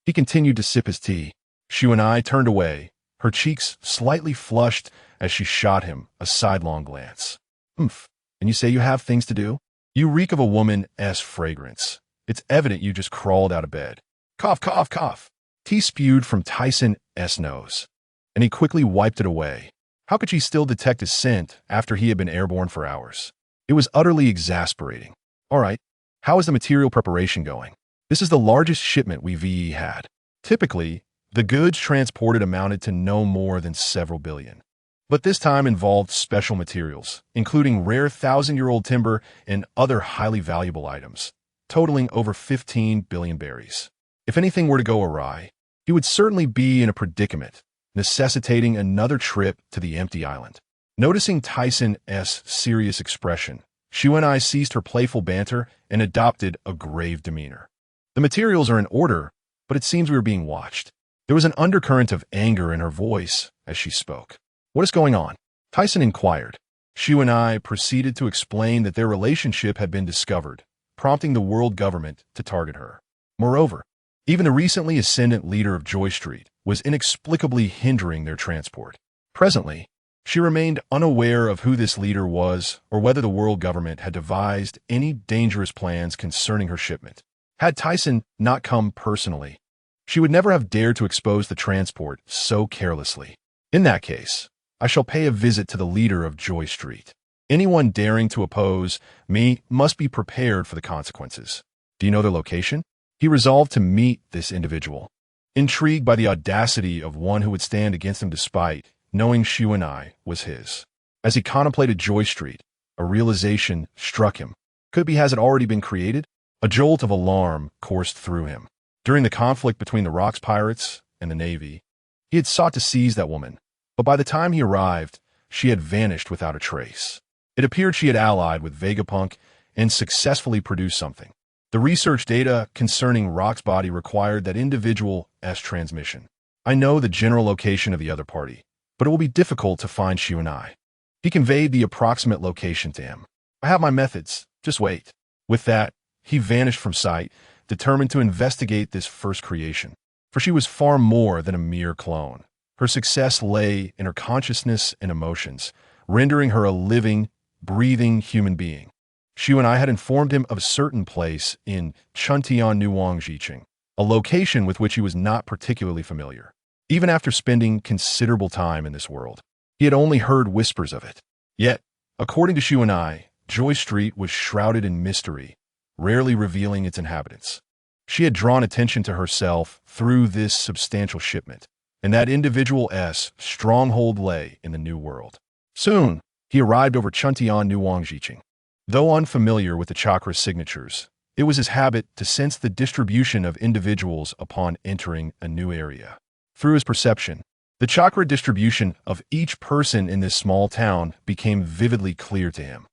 He continued to sip his tea. Shuanai turned away, her cheeks slightly flushed as she shot him a sidelong glance. Humph, and you say you have things to do? You reek of a woman's fragrance. It's evident you just crawled out of bed. Cough, cough, cough. Tea spewed from Tyson's nose, and he quickly wiped it away. How could she still detect his scent after he had been airborne for hours? It was utterly exasperating. All right, how is the material preparation going? This is the largest shipment we've had. Typically, the goods transported amounted to no more than several billion. But this time involved special materials, including rare thousand-year-old timber and other highly valuable items, totaling over 15 billion berries. If anything were to go awry, he would certainly be in a predicament, necessitating another trip to the empty island. Noticing Tyson's serious expression, Shuanai ceased her playful banter and adopted a grave demeanor. The materials are in order, but it seems we are being watched. There was an undercurrent of anger in her voice as she spoke. What is going on? Tyson inquired. Shuanai proceeded to explain that their relationship had been discovered, prompting the world government to target her. Moreover, even the recently ascendant leader of Joy Street was inexplicably hindering their transport. Presently, she remained unaware of who this leader was or whether the world government had devised any dangerous plans concerning her shipment. Had Tyson not come personally, she would never have dared to expose the transport so carelessly. In that case, I shall pay a visit to the leader of Joy Street. Anyone daring to oppose me must be prepared for the consequences. Do you know their location? He resolved to meet this individual, intrigued by the audacity of one who would stand against him despite knowing Shuanai was his. As he contemplated Joy Street, a realization struck him. Has it already been created? A jolt of alarm coursed through him. During the conflict between the Rocks pirates and the Navy, he had sought to seize that woman, but by the time he arrived, she had vanished without a trace. It appeared she had allied with Vegapunk and successfully produced something. The research data concerning Rock's body required that individual's transmission. I know the general location of the other party, but it will be difficult to find Shuanai. He conveyed the approximate location to him. I have my methods. Just wait. With that, he vanished from sight, determined to investigate this first creation. For she was far more than a mere clone. Her success lay in her consciousness and emotions, rendering her a living, breathing human being. Shuanai had informed him of a certain place in Chuntian Nuwangjicheng, a location with which he was not particularly familiar. Even after spending considerable time in this world, he had only heard whispers of it. Yet, according to Shuanai, Joy Street was shrouded in mystery, rarely revealing its inhabitants. She had drawn attention to herself through this substantial shipment, and that individual's stronghold lay in the New World. Soon, he arrived over Chuntian Nuwangjicheng. Though unfamiliar with the chakra signatures, it was his habit to sense the distribution of individuals upon entering a new area. Through his perception, the chakra distribution of each person in this small town became vividly clear to him.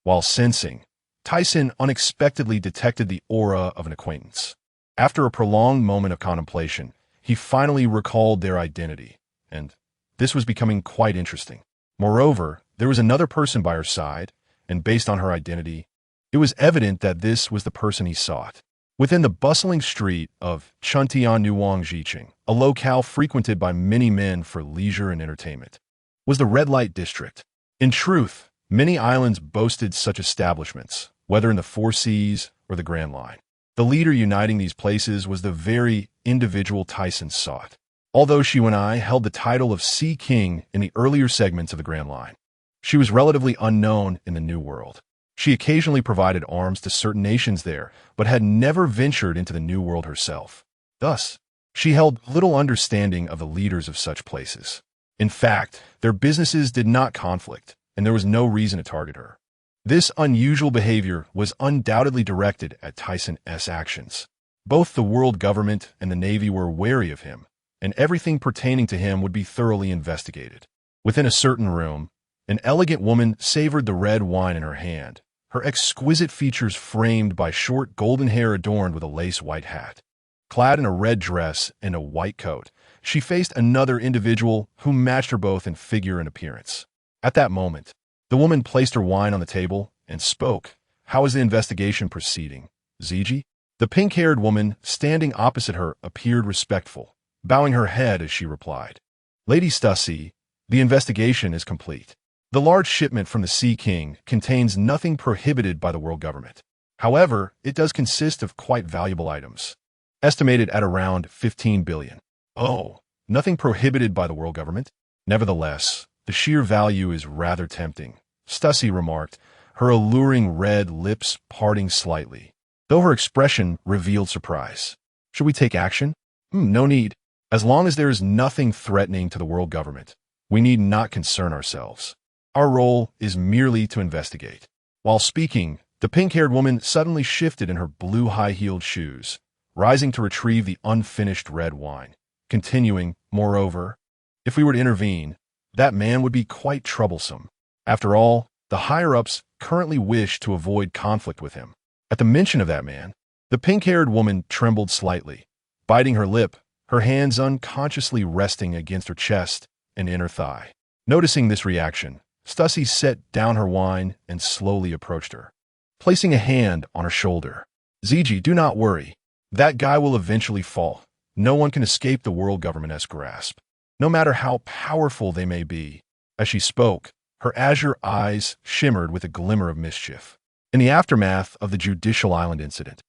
While sensing, Tyson unexpectedly detected the aura of an acquaintance. After a prolonged moment of contemplation, he finally recalled their identity, and this was becoming quite interesting. Moreover, there was another person by her side, and based on her identity, it was evident that this was the person he sought. Within the bustling street of Chuntian a locale frequented by many men for leisure and entertainment, was the red light district. In truth, many islands boasted such establishments, whether in the Four Seas or the Grand Line. The leader uniting these places was the very individual Tyson sought. Although she and I held the title of Sea King in the earlier segments of the Grand Line, she was relatively unknown in the New World. She occasionally provided arms to certain nations there, but had never ventured into the New World herself. Thus, she held little understanding of the leaders of such places. In fact, their businesses did not conflict, and there was no reason to target her. This unusual behavior was undoubtedly directed at Tyson's actions. Both the world government and the Navy were wary of him, and everything pertaining to him would be thoroughly investigated. Within a certain room, an elegant woman savored the red wine in her hand, her exquisite features framed by short golden hair adorned with a lace white hat. Clad in a red dress and a white coat, she faced another individual who matched her both in figure and appearance. At that moment, the woman placed her wine on the table and spoke. "How is the investigation proceeding, Ziji?" The pink-haired woman standing opposite her appeared respectful, bowing her head as she replied, "Lady Stussy, the investigation is complete. The large shipment from the Sea King contains nothing prohibited by the world government. However, it does consist of quite valuable items, estimated at around 15 billion. Oh, nothing prohibited by the world government? Nevertheless, the sheer value is rather tempting," Stussy remarked, her alluring red lips parting slightly, though her expression revealed surprise. "Should we take action?" No need. As long as there is nothing threatening to the world government, we need not concern ourselves. Our role is merely to investigate." While speaking, the pink-haired woman suddenly shifted in her blue high-heeled shoes, rising to retrieve the unfinished red wine, continuing, "Moreover, if we were to intervene, that man would be quite troublesome. After all, the higher-ups currently wish to avoid conflict with him." At the mention of that man, the pink-haired woman trembled slightly, biting her lip, her hands unconsciously resting against her chest and inner thigh. Noticing this reaction, Stussy set down her wine and slowly approached her, placing a hand on her shoulder. "Ziji, do not worry. That guy will eventually fall. No one can escape the world government's grasp, no matter how powerful they may be." As she spoke, her azure eyes shimmered with a glimmer of mischief. In the aftermath of the Judicial Island incident,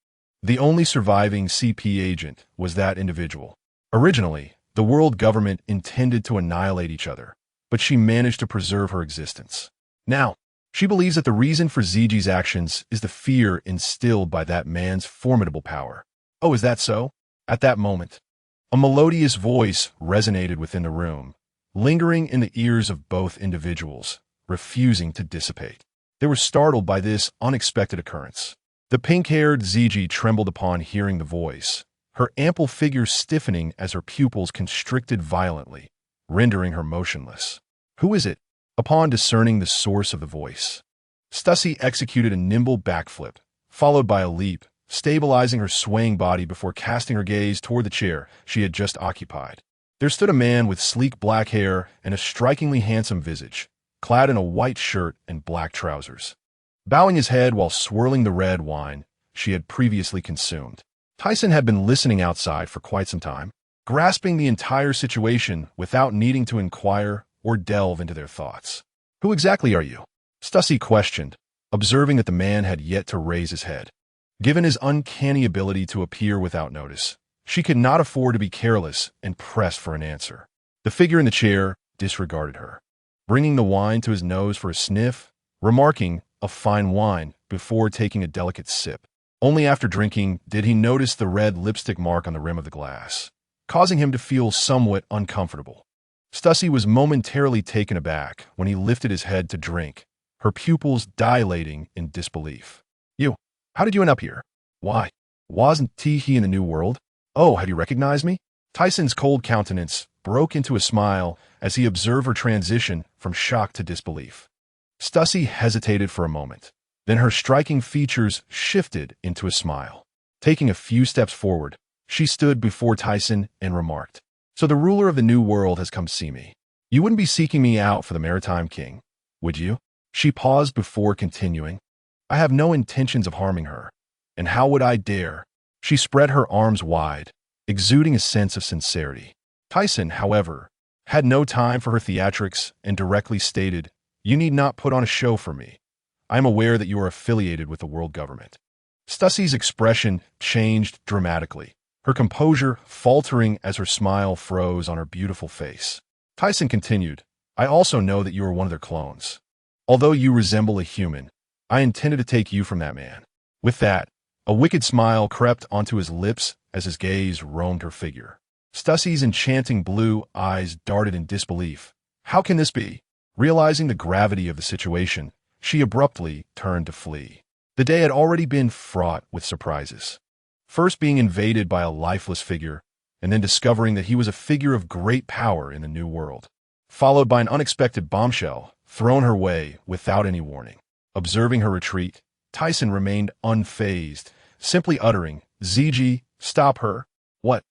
the only surviving CP agent was that individual. Originally, the world government intended to annihilate each other, but she managed to preserve her existence. Now, she believes that the reason for Ziji's actions is the fear instilled by that man's formidable power. "Oh, is that so?" At that moment, a melodious voice resonated within the room, lingering in the ears of both individuals, refusing to dissipate. They were startled by this unexpected occurrence. The pink-haired Ziji trembled upon hearing the voice, her ample figure stiffening as her pupils constricted violently, rendering her motionless. "Who is it?" Upon discerning the source of the voice, Stussy executed a nimble backflip, followed by a leap, stabilizing her swaying body before casting her gaze toward the chair she had just occupied. There stood a man with sleek black hair and a strikingly handsome visage, clad in a white shirt and black trousers. Bowing his head while swirling the red wine she had previously consumed, Tyson had been listening outside for quite some time, grasping the entire situation without needing to inquire or delve into their thoughts. "Who exactly are you?" Stussy questioned, observing that the man had yet to raise his head. Given his uncanny ability to appear without notice, she could not afford to be careless and pressed for an answer. The figure in the chair disregarded her, bringing the wine to his nose for a sniff, remarking, "A fine wine," before taking a delicate sip. Only after drinking did he notice the red lipstick mark on the rim of the glass, causing him to feel somewhat uncomfortable. Stussy was momentarily taken aback when he lifted his head to drink, her pupils dilating in disbelief. How did you end up here?" "Why, wasn't he in the New World?" "Oh, have you recognized me?" Tyson's cold countenance broke into a smile as he observed her transition from shock to disbelief. Stussy hesitated for a moment. Then her striking features shifted into a smile. Taking a few steps forward, she stood before Tyson and remarked, "So the ruler of the New World has come to see me. You wouldn't be seeking me out for the Maritime King, would you?" She paused before continuing, "I have no intentions of harming her, and how would I dare? She spread her arms wide, exuding a sense of sincerity. Tyson, however, had no time for her theatrics and directly stated, "You need not put on a show for me. I am aware that you are affiliated with the world government." Stussie's expression changed dramatically, her composure faltering as her smile froze on her beautiful face. Tyson continued, "I also know that you are one of their clones. Although you resemble a human, I intended to take you from that man." With that, a wicked smile crept onto his lips as his gaze roamed her figure. Stussie's enchanting blue eyes darted in disbelief. How can this be? Realizing the gravity of the situation, she abruptly turned to flee. The day had already been fraught with surprises. First being invaded by a lifeless figure, and then discovering that he was a figure of great power in the new world. Followed by an unexpected bombshell thrown her way without any warning. Observing her retreat, Tyson remained unfazed, simply uttering, "ZG, stop her." "What?"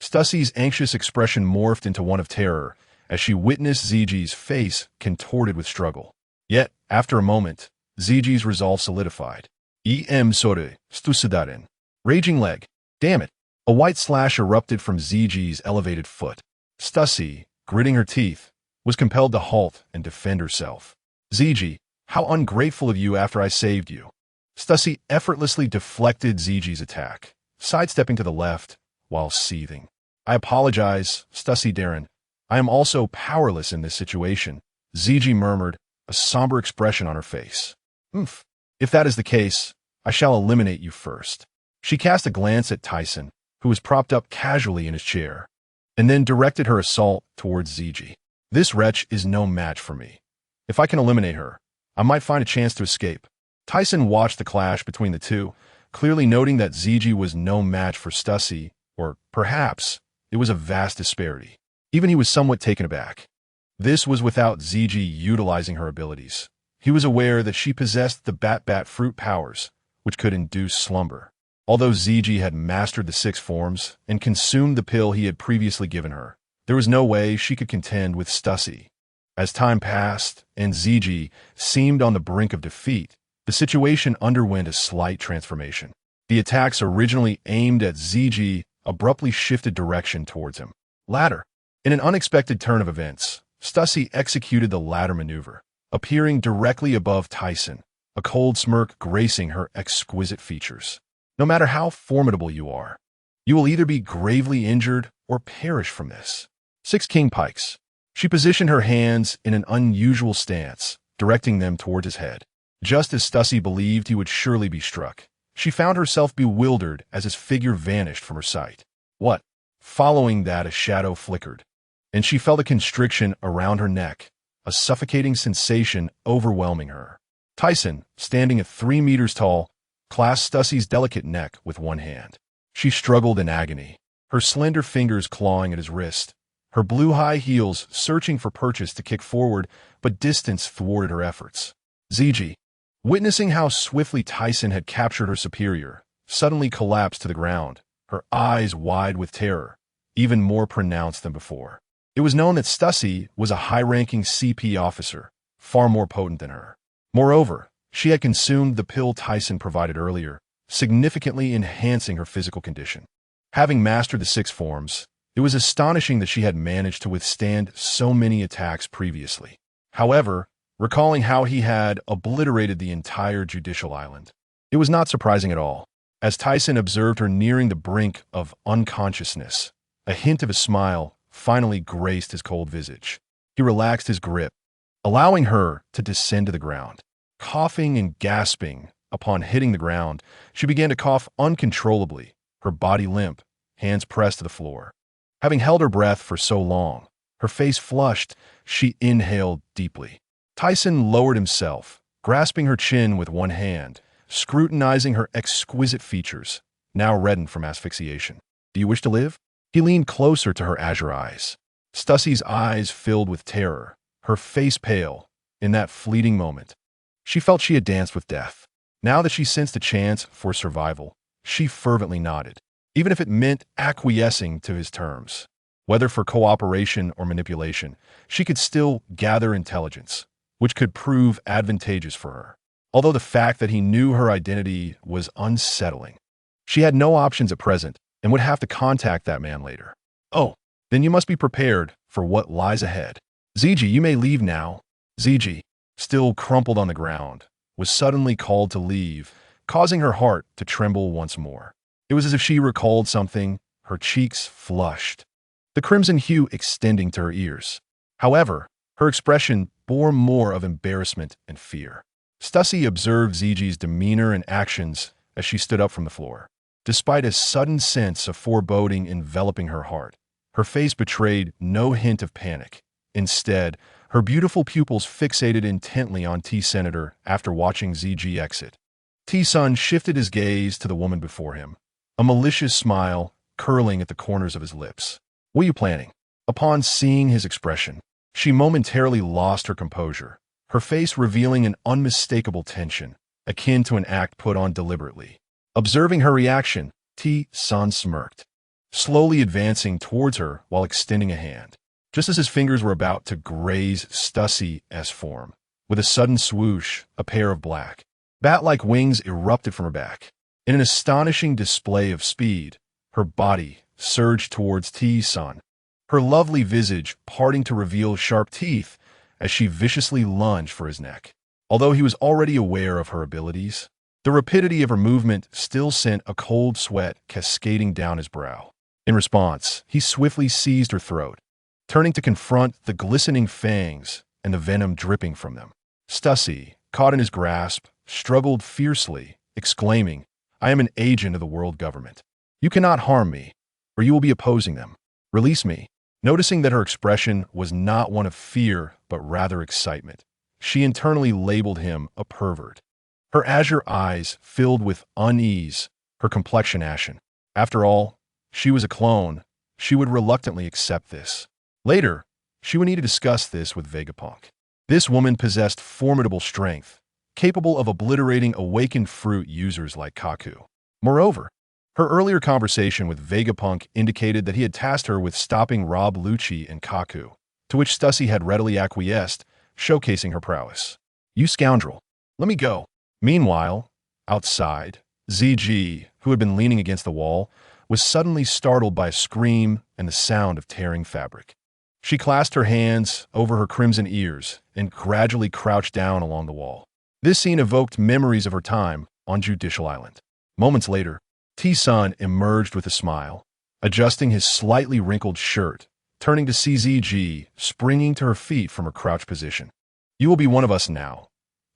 Stussie's anxious expression morphed into one of terror as she witnessed ZG's face contorted with struggle. Yet, after a moment, ZG's resolve solidified. Sorry, stusidaren. Raging leg. Damn it. A white slash erupted from ZG's elevated foot. Stussie, gritting her teeth, was compelled to halt and defend herself. "ZG, how ungrateful of you after I saved you." Stussie effortlessly deflected ZG's attack, sidestepping to the left while seething. "I apologize, Stussie Darren. I am also powerless in this situation," ZG murmured, a somber expression on her face. "Oomph. If that is the case, I shall eliminate you first." She cast a glance at Tyson, who was propped up casually in his chair, and then directed her assault towards ZG. "This wretch is no match for me. If I can eliminate her, I might find a chance to escape." Tyson watched the clash between the two, clearly noting that ZG was no match for Stussie, or perhaps it was a vast disparity. Even he was somewhat taken aback. This was without ZG utilizing her abilities. He was aware that she possessed the Bat fruit powers, which could induce slumber. Although ZG had mastered the 6 forms and consumed the pill he had previously given her, there was no way she could contend with Stussie. As time passed and ZG seemed on the brink of defeat, the situation underwent a slight transformation. The attacks originally aimed at ZG abruptly shifted direction towards him. Ladder. In an unexpected turn of events, Stussie executed the ladder maneuver, appearing directly above Tyson, a cold smirk gracing her exquisite features. "No matter how formidable you are, you will either be gravely injured or perish from this." 6 king pikes. She positioned her hands in an unusual stance, directing them towards his head. Just as Stussie believed he would surely be struck, she found herself bewildered as his figure vanished from her sight. What? Following that, a shadow flickered, and she felt a constriction around her neck, a suffocating sensation overwhelming her. Tyson, standing at 3 meters tall, clasped Stussie's delicate neck with one hand. She struggled in agony, her slender fingers clawing at his wrist, her blue high heels searching for purchase to kick forward, but distance thwarted her efforts. ZG, witnessing how swiftly Tyson had captured her superior, suddenly collapsed to the ground, her eyes wide with terror, even more pronounced than before. It was known that Stussie was a high-ranking CP officer, far more potent than her. Moreover, she had consumed the pill Tyson provided earlier, significantly enhancing her physical condition. Having mastered the 6 forms, it was astonishing that she had managed to withstand so many attacks previously. However, recalling how he had obliterated the entire judicial island, it was not surprising at all. As Tyson observed her nearing the brink of unconsciousness, a hint of a smile finally graced his cold visage. He relaxed his grip, allowing her to descend to the ground. Coughing and gasping upon hitting the ground, she began to cough uncontrollably, her body limp, hands pressed to the floor. Having held her breath for so long, her face flushed, she inhaled deeply. Tyson lowered himself, grasping her chin with one hand, scrutinizing her exquisite features, now reddened from asphyxiation. "Do you wish to live?" He leaned closer to her azure eyes. Stussie's eyes filled with terror, her face pale. In that fleeting moment, she felt she had danced with death. Now that she sensed a chance for survival, she fervently nodded, even if it meant acquiescing to his terms. Whether for cooperation or manipulation, she could still gather intelligence, which could prove advantageous for her. Although the fact that he knew her identity was unsettling, She had no options at present and would have to contact that man later. Oh, then you must be prepared for what lies ahead. ZG, you may leave now. ZG, still crumpled on the ground, was suddenly called to leave, causing her heart to tremble once more. It was as if she recalled something, her cheeks flushed, the crimson hue extending to her ears. However, her expression bore more of embarrassment and fear. Stussy observed ZG's demeanor and actions as she stood up from the floor. Despite a sudden sense of foreboding enveloping her heart, her face betrayed no hint of panic. Instead, her beautiful pupils fixated intently on T-Senator after watching ZG exit. T-Sun shifted his gaze to the woman before him, a malicious smile curling at the corners of his lips. What are you planning? Upon seeing his expression, she momentarily lost her composure, her face revealing an unmistakable tension, akin to an act put on deliberately. Observing her reaction, T-Sun smirked, slowly advancing towards her while extending a hand. Just as his fingers were about to graze Stussy's form, with a sudden swoosh, a pair of black, bat-like wings erupted from her back. In an astonishing display of speed, her body surged towards T-Sun, her lovely visage parting to reveal sharp teeth as she viciously lunged for his neck. Although he was already aware of her abilities, the rapidity of her movement still sent a cold sweat cascading down his brow. In response, he swiftly seized her throat, turning to confront the glistening fangs and the venom dripping from them. Stussy, caught in his grasp, struggled fiercely, exclaiming, "I am an agent of the world government. You cannot harm me, or you will be opposing them. Release me." Noticing that her expression was not one of fear, but rather excitement, she internally labeled him a pervert. Her azure eyes filled with unease, her complexion ashen. After all, she was a clone. She would reluctantly accept this. Later, she would need to discuss this with Vegapunk. This woman possessed formidable strength, capable of obliterating awakened fruit users like Kaku. Moreover, her earlier conversation with Vegapunk indicated that he had tasked her with stopping Rob Lucci and Kaku, to which Stussy had readily acquiesced, showcasing her prowess. "You scoundrel, let me go." Meanwhile, outside, ZG, who had been leaning against the wall, was suddenly startled by a scream and the sound of tearing fabric. She clasped her hands over her crimson ears and gradually crouched down along the wall. This scene evoked memories of her time on Judicial Island. Moments later, T-Sun emerged with a smile, adjusting his slightly wrinkled shirt, turning to see ZG springing to her feet from her crouched position. "You will be one of us now.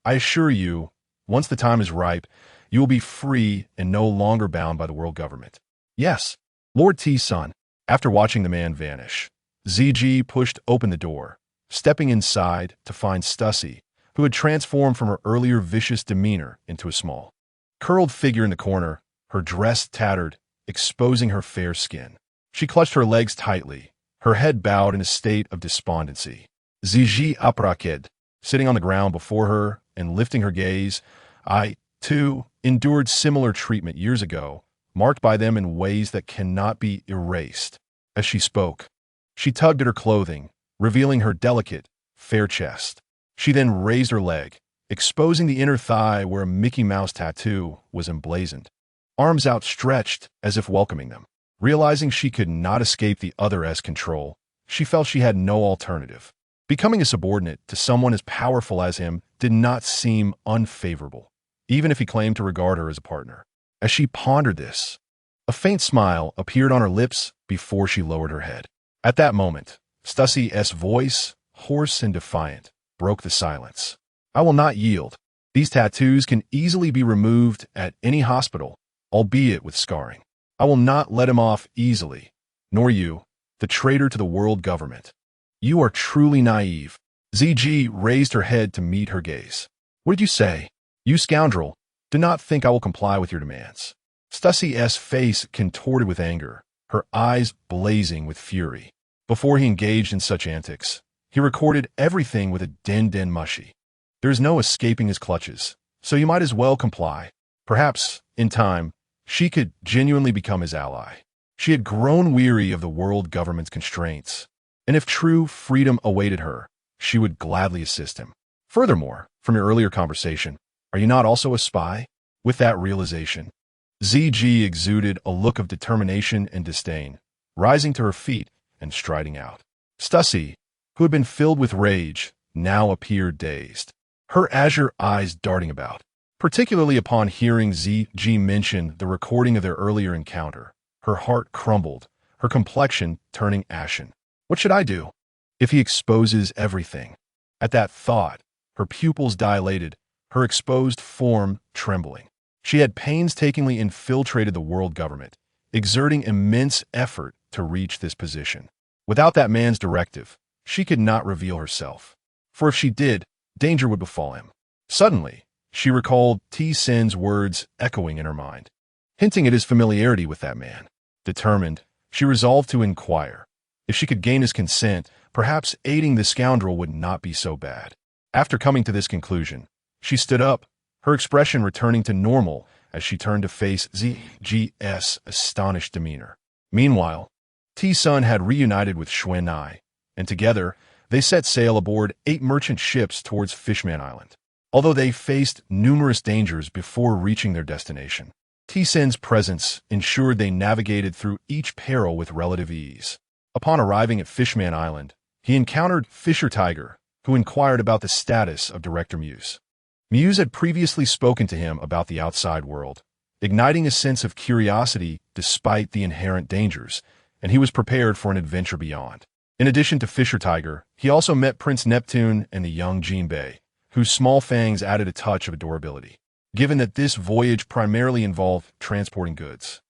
I assure you, once the time is ripe, you will be free and no longer bound by the world government." "Yes, Lord T-Sun." After watching the man vanish, ZG pushed open the door, stepping inside to find Stussy, who had transformed from her earlier vicious demeanor into a small, curled figure in the corner, her dress tattered, exposing her fair skin. She clutched her legs tightly, her head bowed in a state of despondency. ZG apraked, sitting on the ground before her and lifting her gaze. "I, too, endured similar treatment years ago, marked by them in ways that cannot be erased." As she spoke, she tugged at her clothing, revealing her delicate, fair chest. She then raised her leg, exposing the inner thigh where a Mickey Mouse tattoo was emblazoned, arms outstretched as if welcoming them. Realizing she could not escape the other's control, she felt she had no alternative. Becoming a subordinate to someone as powerful as him did not seem unfavorable, even if he claimed to regard her as a partner. As she pondered this, a faint smile appeared on her lips before she lowered her head. At that moment, Stussy's voice, hoarse and defiant, broke the silence. "I will not yield. These tattoos can easily be removed at any hospital, albeit with scarring. I will not let him off easily, nor you, the traitor to the world government. You are truly naive." ZG raised her head to meet her gaze. "What did you say? You scoundrel, do not think I will comply with your demands." Stussy's face contorted with anger, her eyes blazing with fury. Before he engaged in such antics, he recorded everything with a den mushy. There is no escaping his clutches, so you might as well comply. Perhaps, in time, she could genuinely become his ally. She had grown weary of the world government's constraints, and if true freedom awaited her, she would gladly assist him. Furthermore, from your earlier conversation, are you not also a spy? With that realization, ZG exuded a look of determination and disdain, rising to her feet and striding out. Stussy, who had been filled with rage, now appeared dazed, her azure eyes darting about. Particularly upon hearing ZG mention the recording of their earlier encounter, her heart crumbled, her complexion turning ashen. What should I do? If he exposes everything? At that thought, her pupils dilated, her exposed form trembling. She had painstakingly infiltrated the world government, exerting immense effort to reach this position. Without that man's directive, she could not reveal herself. For if she did, danger would befall him. Suddenly, she recalled T-Sen's words echoing in her mind, hinting at his familiarity with that man. Determined, she resolved to inquire. If she could gain his consent, perhaps aiding the scoundrel would not be so bad. After coming to this conclusion, she stood up, her expression returning to normal as she turned to face ZG's astonished demeanor. Meanwhile, T-Sun had reunited with Xuan-Ai, and together they set sail aboard 8 merchant ships towards Fishman Island. Although they faced numerous dangers before reaching their destination, T-Sen's presence ensured they navigated through each peril with relative ease. Upon arriving at Fishman Island, he encountered Fisher Tiger, who inquired about the status of Director Muse. Muse had previously spoken to him about the outside world, igniting a sense of curiosity despite the inherent dangers, and he was prepared for an adventure beyond. In addition to Fisher Tiger, he also met Prince Neptune and the young Jinbei, whose small fangs added a touch of adorability. Given that this voyage primarily involved transporting goods,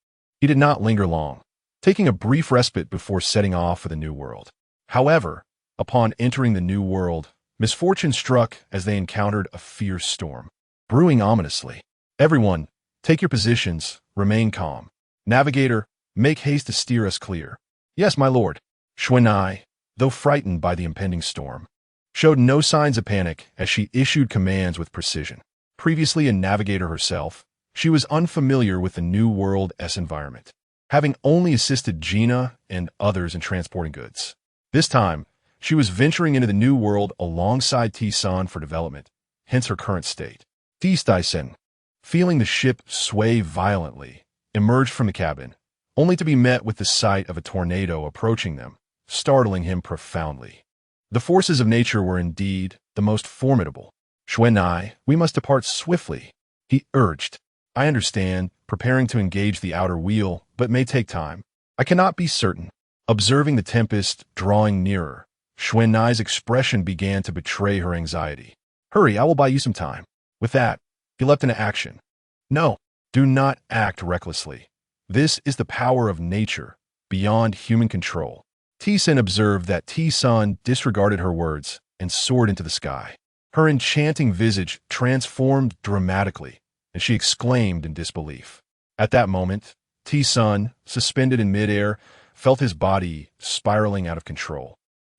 he did not linger long, taking a brief respite before setting off for the New World. However, upon entering the New World, misfortune struck as they encountered a fierce storm, brewing ominously. Everyone, take your positions, remain calm. Navigator, make haste to steer us clear. Yes, my lord. Xuan-Ai, though frightened by the impending storm, showed no signs of panic as she issued commands with precision. Previously a navigator herself, she was unfamiliar with the New World's environment, having only assisted Gina and others in transporting goods. This time, she was venturing into the New World alongside T-San for development, hence her current state. T-Sen, feeling the ship sway violently, emerged from the cabin, only to be met with the sight of a tornado approaching them, startling him profoundly. The forces of nature were indeed the most formidable. Xuan-Ai, we must depart swiftly, he urged. I understand, preparing to engage the outer wheel, but may take time. I cannot be certain. Observing the tempest drawing nearer, Xuan-Ai's expression began to betray her anxiety. Hurry, I will buy you some time. With that, he leapt into action. No, do not act recklessly. This is the power of nature, beyond human control. T-Sen observed that T-San disregarded her words and soared into the sky. Her enchanting visage transformed dramatically, and she exclaimed in disbelief. At that moment, T-San, suspended in midair, felt his body spiraling out of control,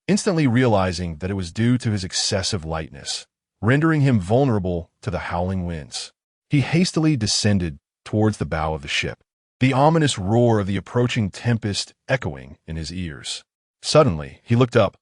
instantly realizing that it was due to his excessive lightness, rendering him vulnerable to the howling winds. He hastily descended towards the bow of the ship, the ominous roar of the approaching tempest echoing in his ears. Suddenly, he looked up.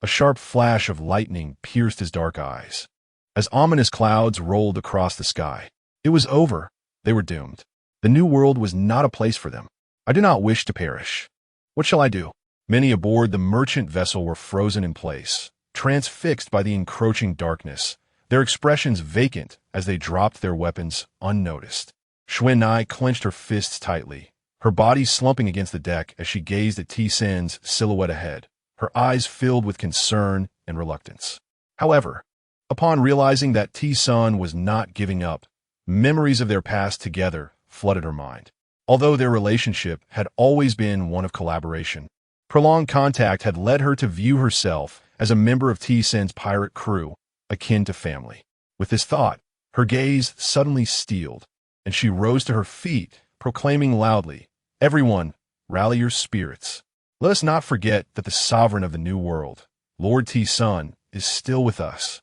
A sharp flash of lightning pierced his dark eyes. As ominous clouds rolled across the sky, it was over. They were doomed. The New World was not a place for them. I do not wish to perish. What shall I do? Many aboard the merchant vessel were frozen in place, transfixed by the encroaching darkness, their expressions vacant as they dropped their weapons unnoticed. Xuan-Ai clenched her fists tightly, her body slumping against the deck as she gazed at T-Sen's silhouette ahead, her eyes filled with concern and reluctance. However, upon realizing that T-San was not giving up, memories of their past together flooded her mind. Although their relationship had always been one of collaboration, prolonged contact had led her to view herself as a member of T-Sen's pirate crew, akin to family. With this thought, her gaze suddenly steeled, and she rose to her feet, proclaiming loudly, "Everyone, rally your spirits. Let us not forget that the sovereign of the New World, Lord T-Sun, is still with us."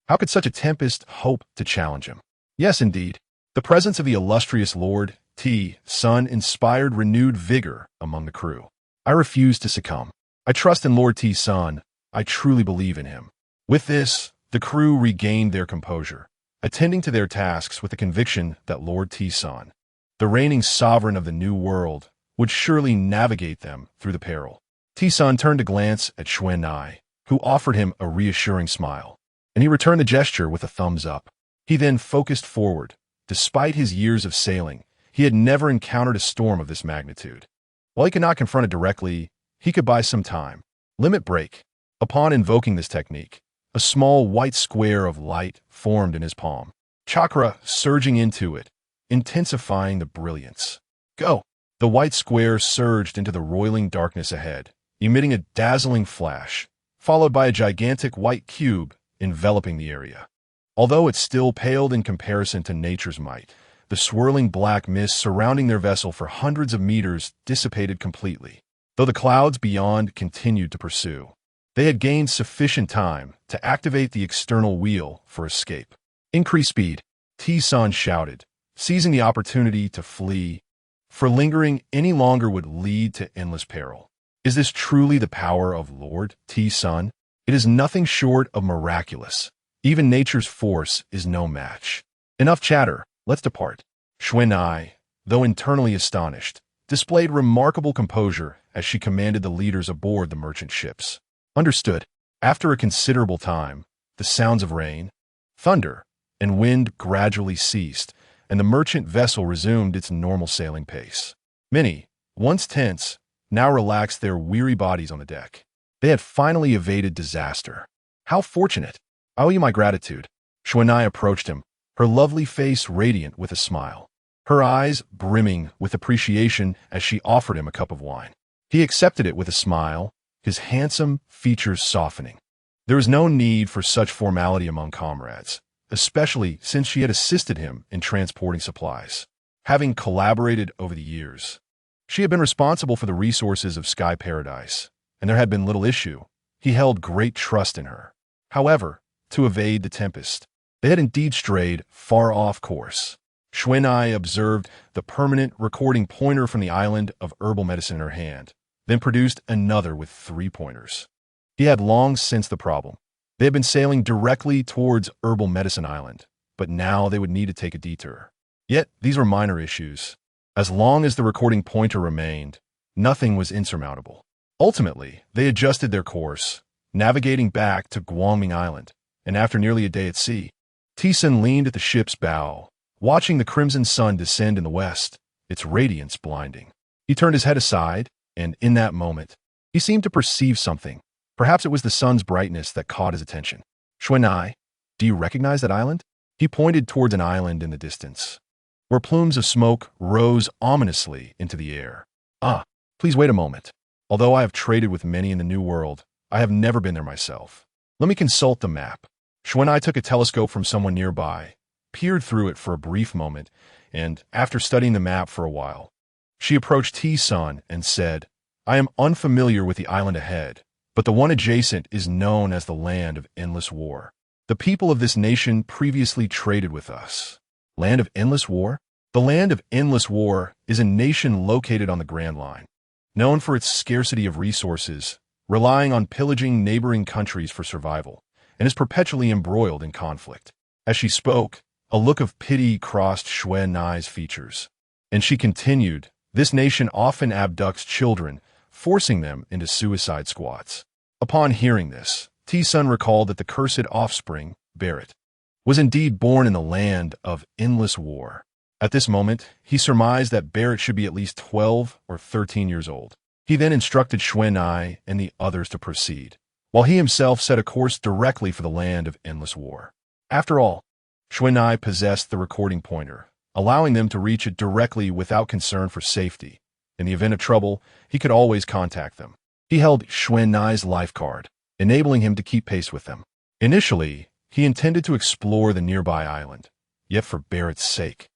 How could such a tempest hope to challenge him? Yes, indeed. The presence of the illustrious Lord T-Sun inspired renewed vigor among the crew. I refuse to succumb. I trust in Lord T-Sun. I truly believe in him. With this, the crew regained their composure, attending to their tasks with the conviction that Lord T-Sun The reigning sovereign of the New World would surely navigate them through the peril. T-Sun turned to glance at Xuan-Nai, who offered him a reassuring smile, and he returned the gesture with a thumbs up. He then focused forward. Despite his years of sailing, he had never encountered a storm of this magnitude. While he could not confront it directly, he could buy some time. Limit break. Upon invoking this technique, a small white square of light formed in his palm. Chakra surging into it, intensifying the brilliance. Go! The white square surged into the roiling darkness ahead, emitting a dazzling flash, followed by a gigantic white cube enveloping the area. Although it still paled in comparison to nature's might, the swirling black mist surrounding their vessel for hundreds of meters dissipated completely, though the clouds beyond continued to pursue. They had gained sufficient time to activate the external wheel for escape. Increase speed, T-Sun shouted, seizing the opportunity to flee, for lingering any longer would lead to endless peril. Is this truly the power of Lord T-Sun? It is nothing short of miraculous. Even nature's force is no match. Enough chatter, let's depart. Xuan-Nai, though internally astonished, displayed remarkable composure as she commanded the leaders aboard the merchant ships. Understood. After a considerable time, the sounds of rain, thunder, and wind gradually ceased, and the merchant vessel resumed its normal sailing pace. Many, once tense, now relaxed their weary bodies on the deck. They had finally evaded disaster. How fortunate! I owe you my gratitude. Xuan-Nai approached him, her lovely face radiant with a smile, her eyes brimming with appreciation as she offered him a cup of wine. He accepted it with a smile, his handsome features softening. There was no need for such formality among comrades, especially since she had assisted him in transporting supplies. Having collaborated over the years, she had been responsible for the resources of Sky Paradise, and there had been little issue. He held great trust in her. However, to evade the tempest, they had indeed strayed far off course. Xuan-Nai observed the permanent recording pointer from the island of herbal medicine in her hand, then produced another with 3 pointers. He had long sensed the problem. They had been sailing directly towards Herbal Medicine Island, but now they would need to take a detour. Yet, these were minor issues. As long as the recording pointer remained, nothing was insurmountable. Ultimately, they adjusted their course, navigating back to Guangming Island, and after nearly a day at sea, T-Sun leaned at the ship's bow, watching the crimson sun descend in the west, its radiance blinding. He turned his head aside, and in that moment, he seemed to perceive something. Perhaps it was the sun's brightness that caught his attention. Xuan-Nai, do you recognize that island? He pointed towards an island in the distance, where plumes of smoke rose ominously into the air. Ah, please wait a moment. Although I have traded with many in the New World, I have never been there myself. Let me consult the map. Xuan-Nai took a telescope from someone nearby, peered through it for a brief moment, and, after studying the map for a while, she approached T-Sun and said, I am unfamiliar with the island ahead, but the one adjacent is known as the Land of Endless War. The people of this nation previously traded with us. Land of Endless War? The Land of Endless War is a nation located on the Grand Line, known for its scarcity of resources, relying on pillaging neighboring countries for survival, and is perpetually embroiled in conflict. As she spoke, a look of pity crossed Xuan-Nai's features, and she continued, this nation often abducts children, forcing them into suicide squads. Upon hearing this, T-Sun recalled that the cursed offspring, Barrett, was indeed born in the Land of Endless War. At this moment, he surmised that Barrett should be at least 12 or 13 years old. He then instructed Xuan-Nai and the others to proceed, while he himself set a course directly for the Land of Endless War. After all, Xuan-Nai possessed the recording pointer, allowing them to reach it directly without concern for safety. In the event of trouble, he could always contact them. He held Xuan-Nai's life card, enabling him to keep pace with them. Initially, he intended to explore the nearby island, yet for Barrett's sake,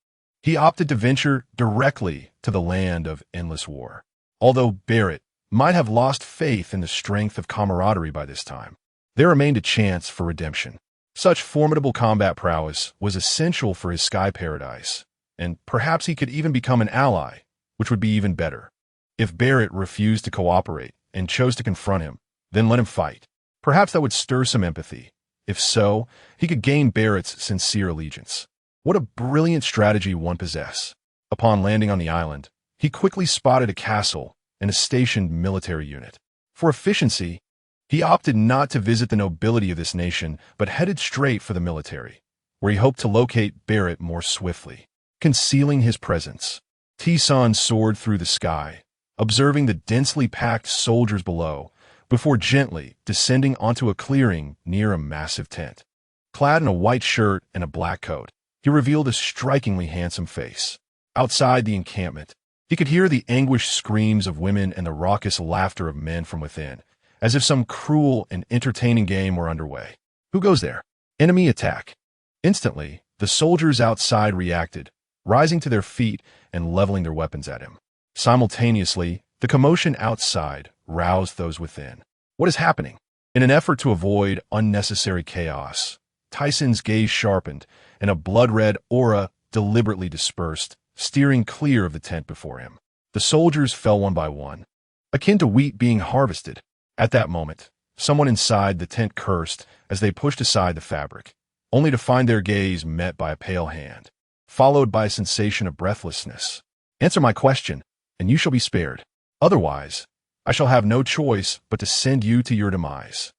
he opted to venture directly to the Land of Endless War. Although Barrett might have lost faith in the strength of camaraderie by this time, there remained a chance for redemption. Such formidable combat prowess was essential for his Sky Paradise, and perhaps he could even become an ally, which would be even better. If Barrett refused to cooperate and chose to confront him, then let him fight. Perhaps that would stir some empathy. If so, he could gain Barrett's sincere allegiance. What a brilliant strategy one possesses. Upon landing on the island, he quickly spotted a castle and a stationed military unit. For efficiency, he opted not to visit the nobility of this nation, but headed straight for the military, where he hoped to locate Barrett more swiftly. Concealing his presence, T-San soared through the sky, observing the densely packed soldiers below, before gently descending onto a clearing near a massive tent. Clad in a white shirt and a black coat, he revealed a strikingly handsome face. Outside the encampment, he could hear the anguished screams of women and the raucous laughter of men from within, as if some cruel and entertaining game were underway. Who goes there? Enemy attack. Instantly, the soldiers outside reacted, rising to their feet and leveling their weapons at him. Simultaneously, the commotion outside roused those within. What is happening? In an effort to avoid unnecessary chaos, Tyson's gaze sharpened, and a blood-red aura deliberately dispersed, steering clear of the tent before him. The soldiers fell one by one, akin to wheat being harvested. At that moment, someone inside the tent cursed as they pushed aside the fabric, only to find their gaze met by a pale hand, followed by a sensation of breathlessness. Answer my question, and you shall be spared. Otherwise, I shall have no choice but to send you to your demise.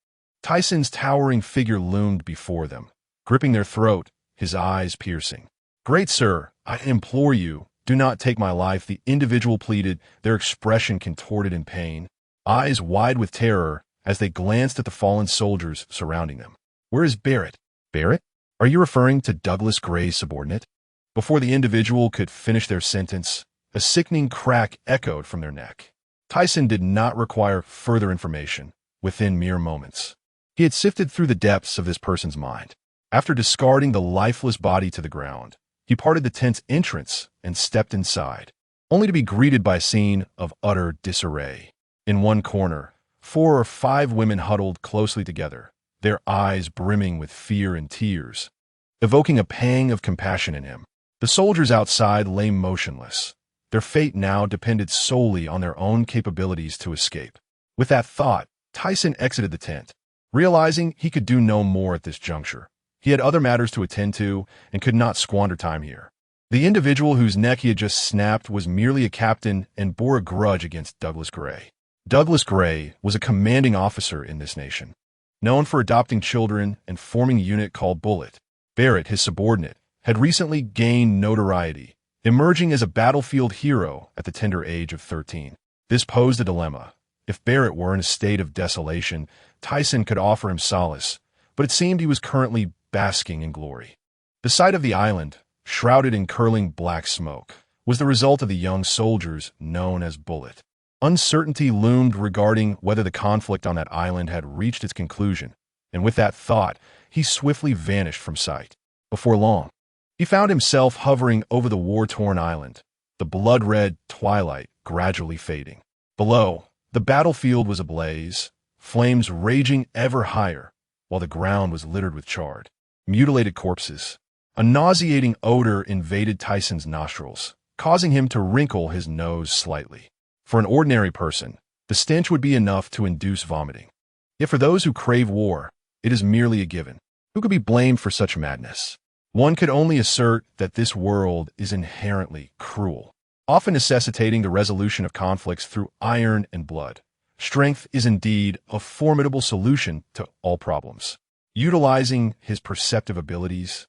Tyson's towering figure loomed before them, gripping their throat, his eyes piercing. Great sir, I implore you, do not take my life, the individual pleaded, their expression contorted in pain, eyes wide with terror as they glanced at the fallen soldiers surrounding them. Where is Barrett? Barrett? Are you referring to Douglas Gray's subordinate? Before the individual could finish their sentence, a sickening crack echoed from their neck. Tyson did not require further information within mere moments. He had sifted through the depths of this person's mind. After discarding the lifeless body to the ground, he parted the tent's entrance and stepped inside, only to be greeted by a scene of utter disarray. In one corner, 4 or 5 women huddled closely together, their eyes brimming with fear and tears, evoking a pang of compassion in him. The soldiers outside lay motionless. Their fate now depended solely on their own capabilities to escape. With that thought, Tyson exited the tent, realizing he could do no more at this juncture. He had other matters to attend to and could not squander time here. The individual whose neck he had just snapped was merely a captain and bore a grudge against Douglas Gray. Douglas Gray was a commanding officer in this nation, known for adopting children and forming a unit called Bullet. Barrett, his subordinate, had recently gained notoriety, emerging as a battlefield hero at the tender age of 13. This posed a dilemma. If Barrett were in a state of desolation, Tyson could offer him solace, but it seemed he was currently basking in glory. The sight of the island, shrouded in curling black smoke, was the result of the young soldiers known as Bullet. Uncertainty loomed regarding whether the conflict on that island had reached its conclusion, and with that thought, he swiftly vanished from sight. Before long, he found himself hovering over the war-torn island, the blood-red twilight gradually fading. Below, the battlefield was ablaze, flames raging ever higher, while the ground was littered with charred, mutilated corpses. A nauseating odor invaded Tyson's nostrils, causing him to wrinkle his nose slightly. For an ordinary person, the stench would be enough to induce vomiting. Yet for those who crave war, it is merely a given. Who could be blamed for such madness? One could only assert that this world is inherently cruel, often necessitating the resolution of conflicts through iron and blood. Strength is indeed a formidable solution to all problems. Utilizing his perceptive abilities,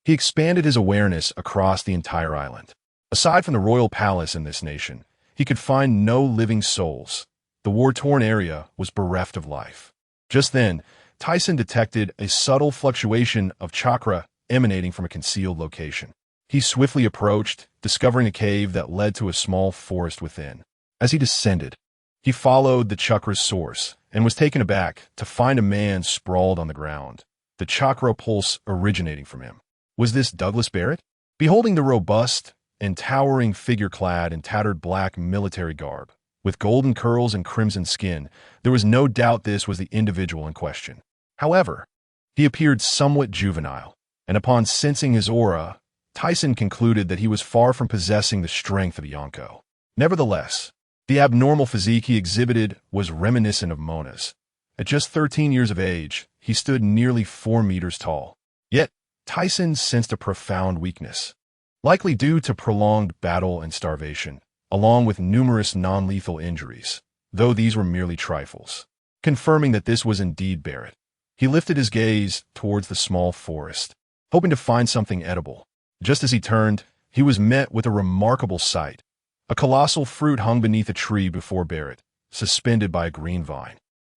he expanded his awareness across the entire island. Aside from the royal palace in this nation, he could find no living souls. The war-torn area was bereft of life. Just then, Tyson detected a subtle fluctuation of chakra emanating from a concealed location. He swiftly approached, discovering a cave that led to a small forest within. As he descended, he followed the chakra's source and was taken aback to find a man sprawled on the ground, the chakra pulse originating from him. Was this Douglas Barrett? Beholding the robust and towering figure clad in tattered black military garb, with golden curls and crimson skin, there was no doubt this was the individual in question. However, he appeared somewhat juvenile, and upon sensing his aura, Tyson concluded that he was far from possessing the strength of a Yonko. Nevertheless, the abnormal physique he exhibited was reminiscent of Mona's. At just 13 years of age, he stood nearly 4 meters tall. Yet, Tyson sensed a profound weakness. likely due to prolonged battle and starvation, along with numerous non-lethal injuries, though these were merely trifles. Confirming that this was indeed Barrett, he lifted his gaze towards the small forest, hoping to find something edible. Just as he turned, he was met with a remarkable sight. A colossal fruit hung beneath a tree before Barrett, suspended by a green vine.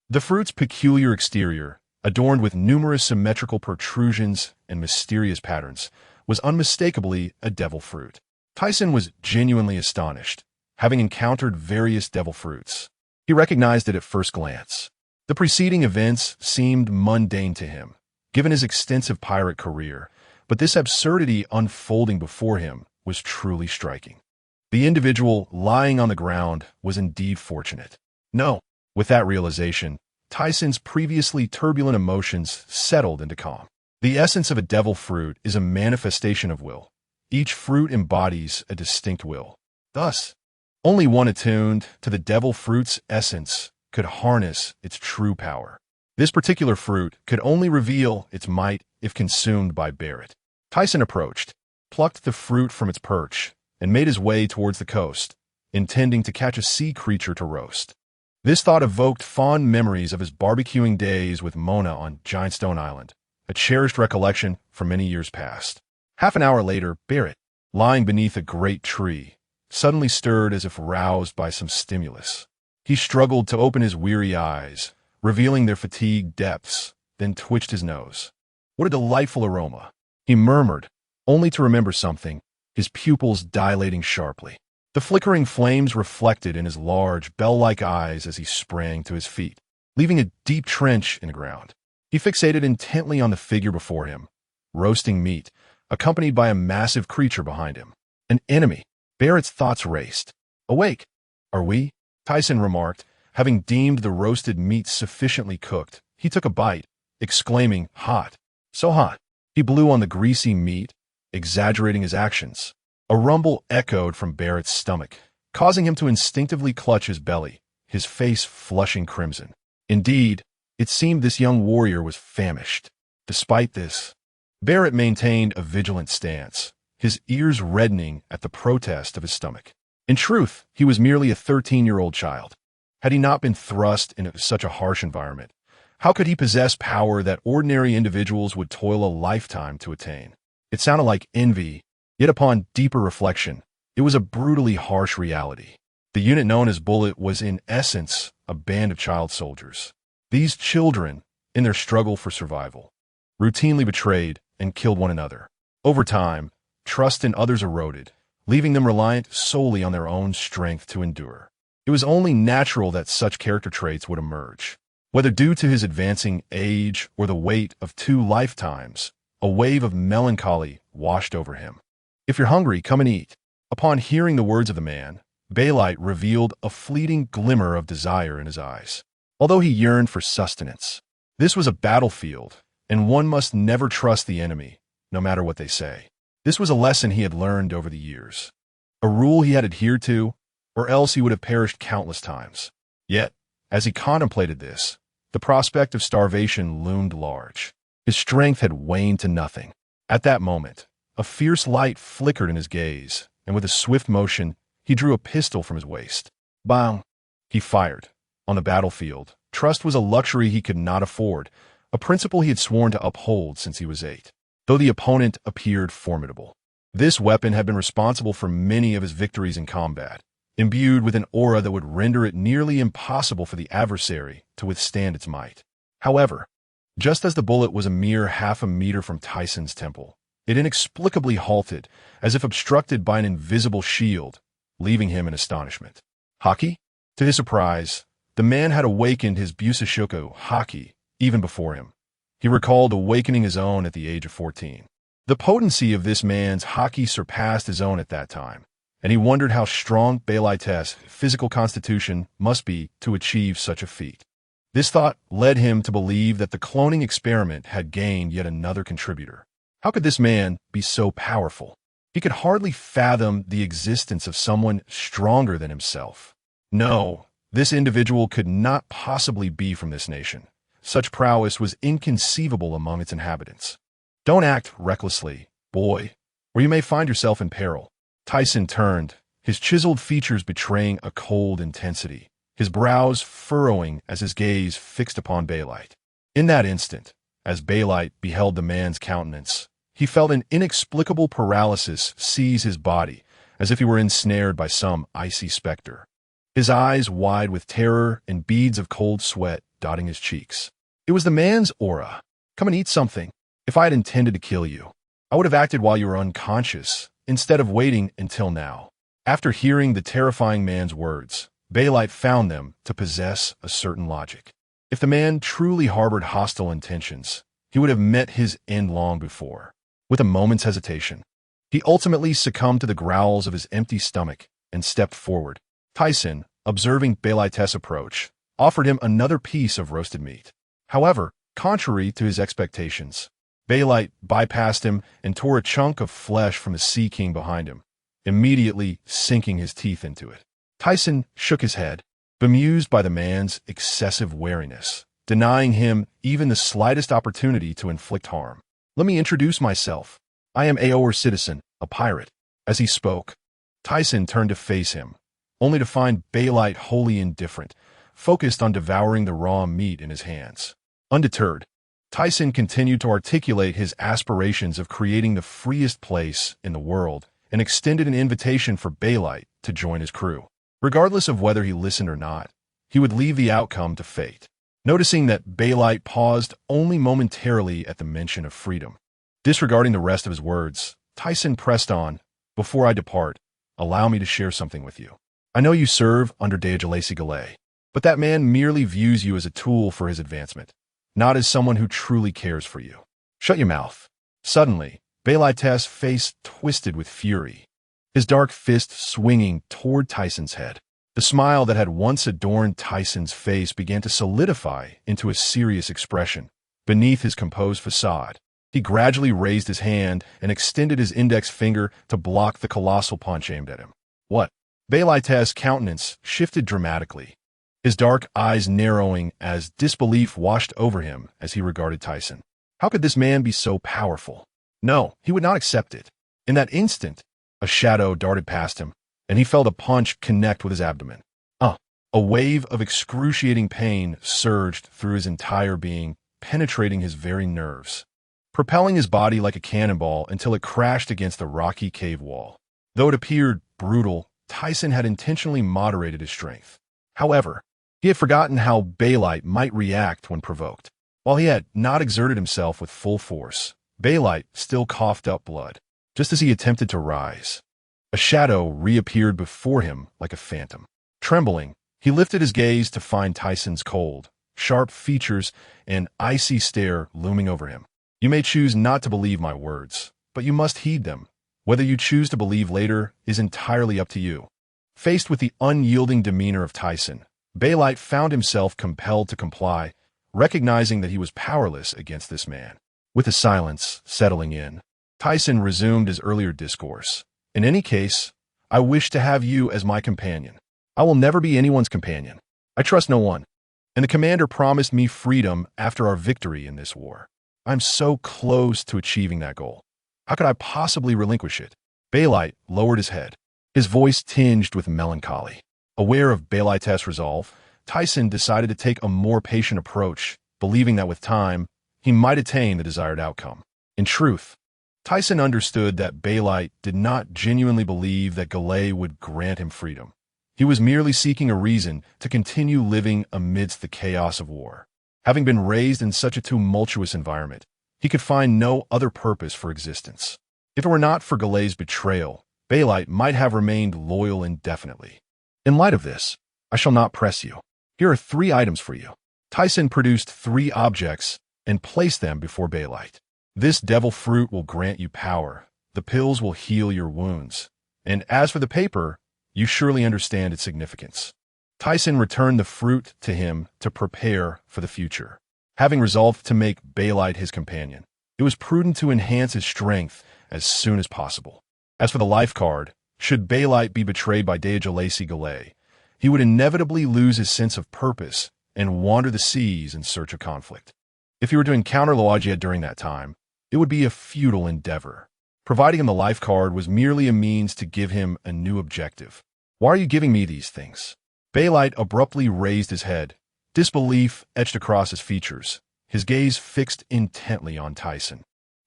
The fruit's peculiar exterior, adorned with numerous symmetrical protrusions and mysterious patterns, was unmistakably a devil fruit. Tyson was genuinely astonished, having encountered various devil fruits. He recognized it at first glance. The preceding events seemed mundane to him, given his extensive pirate career, but this absurdity unfolding before him was truly striking. The individual lying on the ground was indeed fortunate. No, with that realization, Tyson's previously turbulent emotions settled into calm. The essence of a devil fruit is a manifestation of will. Each fruit embodies a distinct will. Thus, only one attuned to the devil fruit's essence could harness its true power. This particular fruit could only reveal its might if consumed by Barrett. Tyson approached, plucked the fruit from its perch, and made his way towards the coast, intending to catch a sea creature to roast. This thought evoked fond memories of his barbecuing days with Mona on Giant Stone Island, a cherished recollection from many years past. Half an hour later, Barrett, lying beneath a great tree, suddenly stirred as if roused by some stimulus. He struggled to open his weary eyes, revealing their fatigued depths, then twitched his nose. What a delightful aroma, he murmured, only to remember something, his pupils dilating sharply. The flickering flames reflected in his large, bell-like eyes as he sprang to his feet, leaving a deep trench in the ground. He fixated intently on the figure before him, roasting meat, accompanied by a massive creature behind him. An enemy. Barrett's thoughts raced. Awake. Are we? Tyson remarked, having deemed the roasted meat sufficiently cooked. He took a bite, exclaiming, hot. So hot. He blew on the greasy meat, exaggerating his actions. A rumble echoed from Barrett's stomach, causing him to instinctively clutch his belly, his face flushing crimson. Indeed, it seemed this young warrior was famished. Despite this, Barrett maintained a vigilant stance, his ears reddening at the protest of his stomach. In truth, he was merely a 13-year-old child. Had he not been thrust into such a harsh environment, how could he possess power that ordinary individuals would toil a lifetime to attain? It sounded like envy, yet upon deeper reflection, it was a brutally harsh reality. The unit known as Bullet was in essence a band of child soldiers. These children, in their struggle for survival, routinely betrayed and killed one another. Over time, trust in others eroded, leaving them reliant solely on their own strength to endure. It was only natural that such character traits would emerge. Whether due to his advancing age or the weight of 2 lifetimes, a wave of melancholy washed over him. If you're hungry, come and eat. Upon hearing the words of the man, Baylight revealed a fleeting glimmer of desire in his eyes. Although he yearned for sustenance, this was a battlefield, and one must never trust the enemy, no matter what they say. This was a lesson he had learned over the years, a rule he had adhered to, or else he would have perished countless times. Yet, as he contemplated this, the prospect of starvation loomed large. His strength had waned to nothing. At that moment, a fierce light flickered in his gaze, and with a swift motion, he drew a pistol from his waist. Bang! He fired. On the battlefield, trust was a luxury he could not afford, a principle he had sworn to uphold since he was 8. Though the opponent appeared formidable, this weapon had been responsible for many of his victories in combat, imbued with an aura that would render it nearly impossible for the adversary to withstand its might. However, just as the bullet was a mere half a meter from Tyson's temple, it inexplicably halted, as if obstructed by an invisible shield, leaving him in astonishment. Haki? To his surprise, the man had awakened his Busashoku Haki even before him. He recalled awakening his own at the age of 14. The potency of this man's Haki surpassed his own at that time, and he wondered how strong Baylight's physical constitution must be to achieve such a feat. This thought led him to believe that the cloning experiment had gained yet another contributor. How could this man be so powerful? He could hardly fathom the existence of someone stronger than himself. No, this individual could not possibly be from this nation. Such prowess was inconceivable among its inhabitants. Don't act recklessly, boy, or or you may find yourself in peril." Tyson turned, his chiseled features betraying a cold intensity, his brows furrowing as his gaze fixed upon Baylight. In that instant, as Baylight beheld the man's countenance, he felt an inexplicable paralysis seize his body, as if he were ensnared by some icy specter. His eyes wide with terror and beads of cold sweat dotting his cheeks. It was the man's aura. "Come and eat something. If I had intended to kill you, I would have acted while you were unconscious, instead of waiting until now." After hearing the terrifying man's words, Baylight found them to possess a certain logic. If the man truly harbored hostile intentions, he would have met his end long before. With a moment's hesitation, he ultimately succumbed to the growls of his empty stomach and stepped forward. Tyson, observing Baylight's approach, offered him another piece of roasted meat. However, contrary to his expectations, Baylight bypassed him and tore a chunk of flesh from the Sea King behind him, immediately sinking his teeth into it. Tyson shook his head, bemused by the man's excessive wariness, denying him even the slightest opportunity to inflict harm. "Let me introduce myself. I am Aor Citizen, a pirate." As he spoke, Tyson turned to face him, only to find Baylight wholly indifferent, focused on devouring the raw meat in his hands. Undeterred, Tyson continued to articulate his aspirations of creating the freest place in the world and extended an invitation for Baylight to join his crew. Regardless of whether he listened or not, he would leave the outcome to fate. Noticing that Baylight paused only momentarily at the mention of freedom, disregarding the rest of his words, Tyson pressed on, "Before I depart, allow me to share something with you. I know you serve under Deojalesi Galay, but that man merely views you as a tool for his advancement, not as someone who truly cares for you. Shut your mouth." Suddenly, Baylight's face twisted with fury, his dark fist swinging toward Tyson's head. The smile that had once adorned Tyson's face began to solidify into a serious expression beneath his composed facade. He gradually raised his hand and extended his index finger to block the colossal punch aimed at him. "What?" Baylight's countenance shifted dramatically, his dark eyes narrowing as disbelief washed over him as he regarded Tyson. How could this man be so powerful? No, he would not accept it. In that instant, a shadow darted past him, and he felt a punch connect with his abdomen. A wave of excruciating pain surged through his entire being, penetrating his very nerves, propelling his body like a cannonball until it crashed against the rocky cave wall. Though it appeared brutal, Tyson had intentionally moderated his strength. However, he had forgotten how Baylight might react when provoked. While he had not exerted himself with full force, Baylight still coughed up blood. Just as he attempted to rise, a shadow reappeared before him like a phantom. Trembling, he lifted his gaze to find Tyson's cold, sharp features and icy stare looming over him. "You may choose not to believe my words, but you must heed them. Whether you choose to believe later is entirely up to you." Faced with the unyielding demeanor of Tyson, Baylight found himself compelled to comply, recognizing that he was powerless against this man. With the silence settling in, Tyson resumed his earlier discourse. "In any case, I wish to have you as my companion. I will never be anyone's companion. I trust no one. And the commander promised me freedom after our victory in this war. I'm so close to achieving that goal. How could I possibly relinquish it?" Baylight lowered his head, his voice tinged with melancholy. Aware of Baylight's resolve, Tyson decided to take a more patient approach, believing that with time, he might attain the desired outcome. In truth, Tyson understood that Baylight did not genuinely believe that Galay would grant him freedom. He was merely seeking a reason to continue living amidst the chaos of war. Having been raised in such a tumultuous environment, he could find no other purpose for existence. If it were not for Galay's betrayal, Baylight might have remained loyal indefinitely. "In light of this, I shall not press you. Here are 3 items for you." Tyson produced 3 objects and placed them before Baylight. "This devil fruit will grant you power. The pills will heal your wounds. And as for the paper, you surely understand its significance." Tyson returned the fruit to him to prepare for the future. Having resolved to make Baylight his companion, it was prudent to enhance his strength as soon as possible. As for the life card, should Baylight be betrayed by Deojalesi Galay, he would inevitably lose his sense of purpose and wander the seas in search of conflict. If he were to encounter Loagia during that time, it would be a futile endeavor. Providing him the life card was merely a means to give him a new objective. Why are you giving me these things? Baylight abruptly raised his head. Disbelief etched across his features, his gaze fixed intently on Tyson.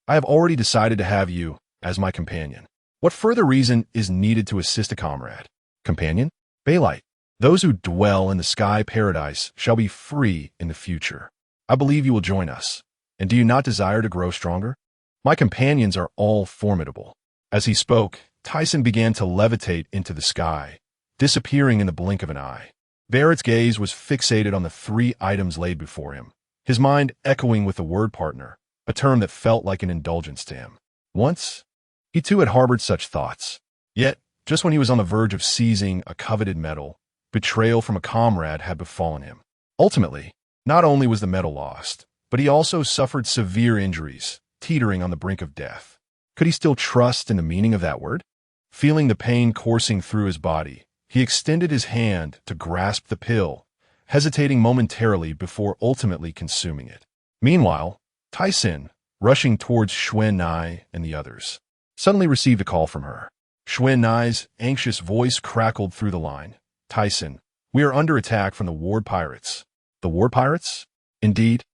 I have already decided to have you as my companion. What further reason is needed to assist a comrade? Companion? Baylight. Those who dwell in the sky paradise shall be free in the future. I believe you will join us. And do you not desire to grow stronger? My companions are all formidable. As he spoke, Tyson began to levitate into the sky, disappearing in the blink of an eye. Barrett's gaze was fixated on the 3 items laid before him, his mind echoing with the word partner, a term that felt like an indulgence to him. Once, he too had harbored such thoughts. Yet, just when he was on the verge of seizing a coveted medal, betrayal from a comrade had befallen him. Ultimately, not only was the medal lost, but he also suffered severe injuries, teetering on the brink of death. Could he still trust in the meaning of that word? Feeling the pain coursing through his body, he extended his hand to grasp the pill, hesitating momentarily before ultimately consuming it. Meanwhile, Tyson, rushing towards Xuan Nai and the others, suddenly received a call from her. Xuan Nai's anxious voice crackled through the line. Tyson, we are under attack from the Ward Pirates. The Ward Pirates? Indeed.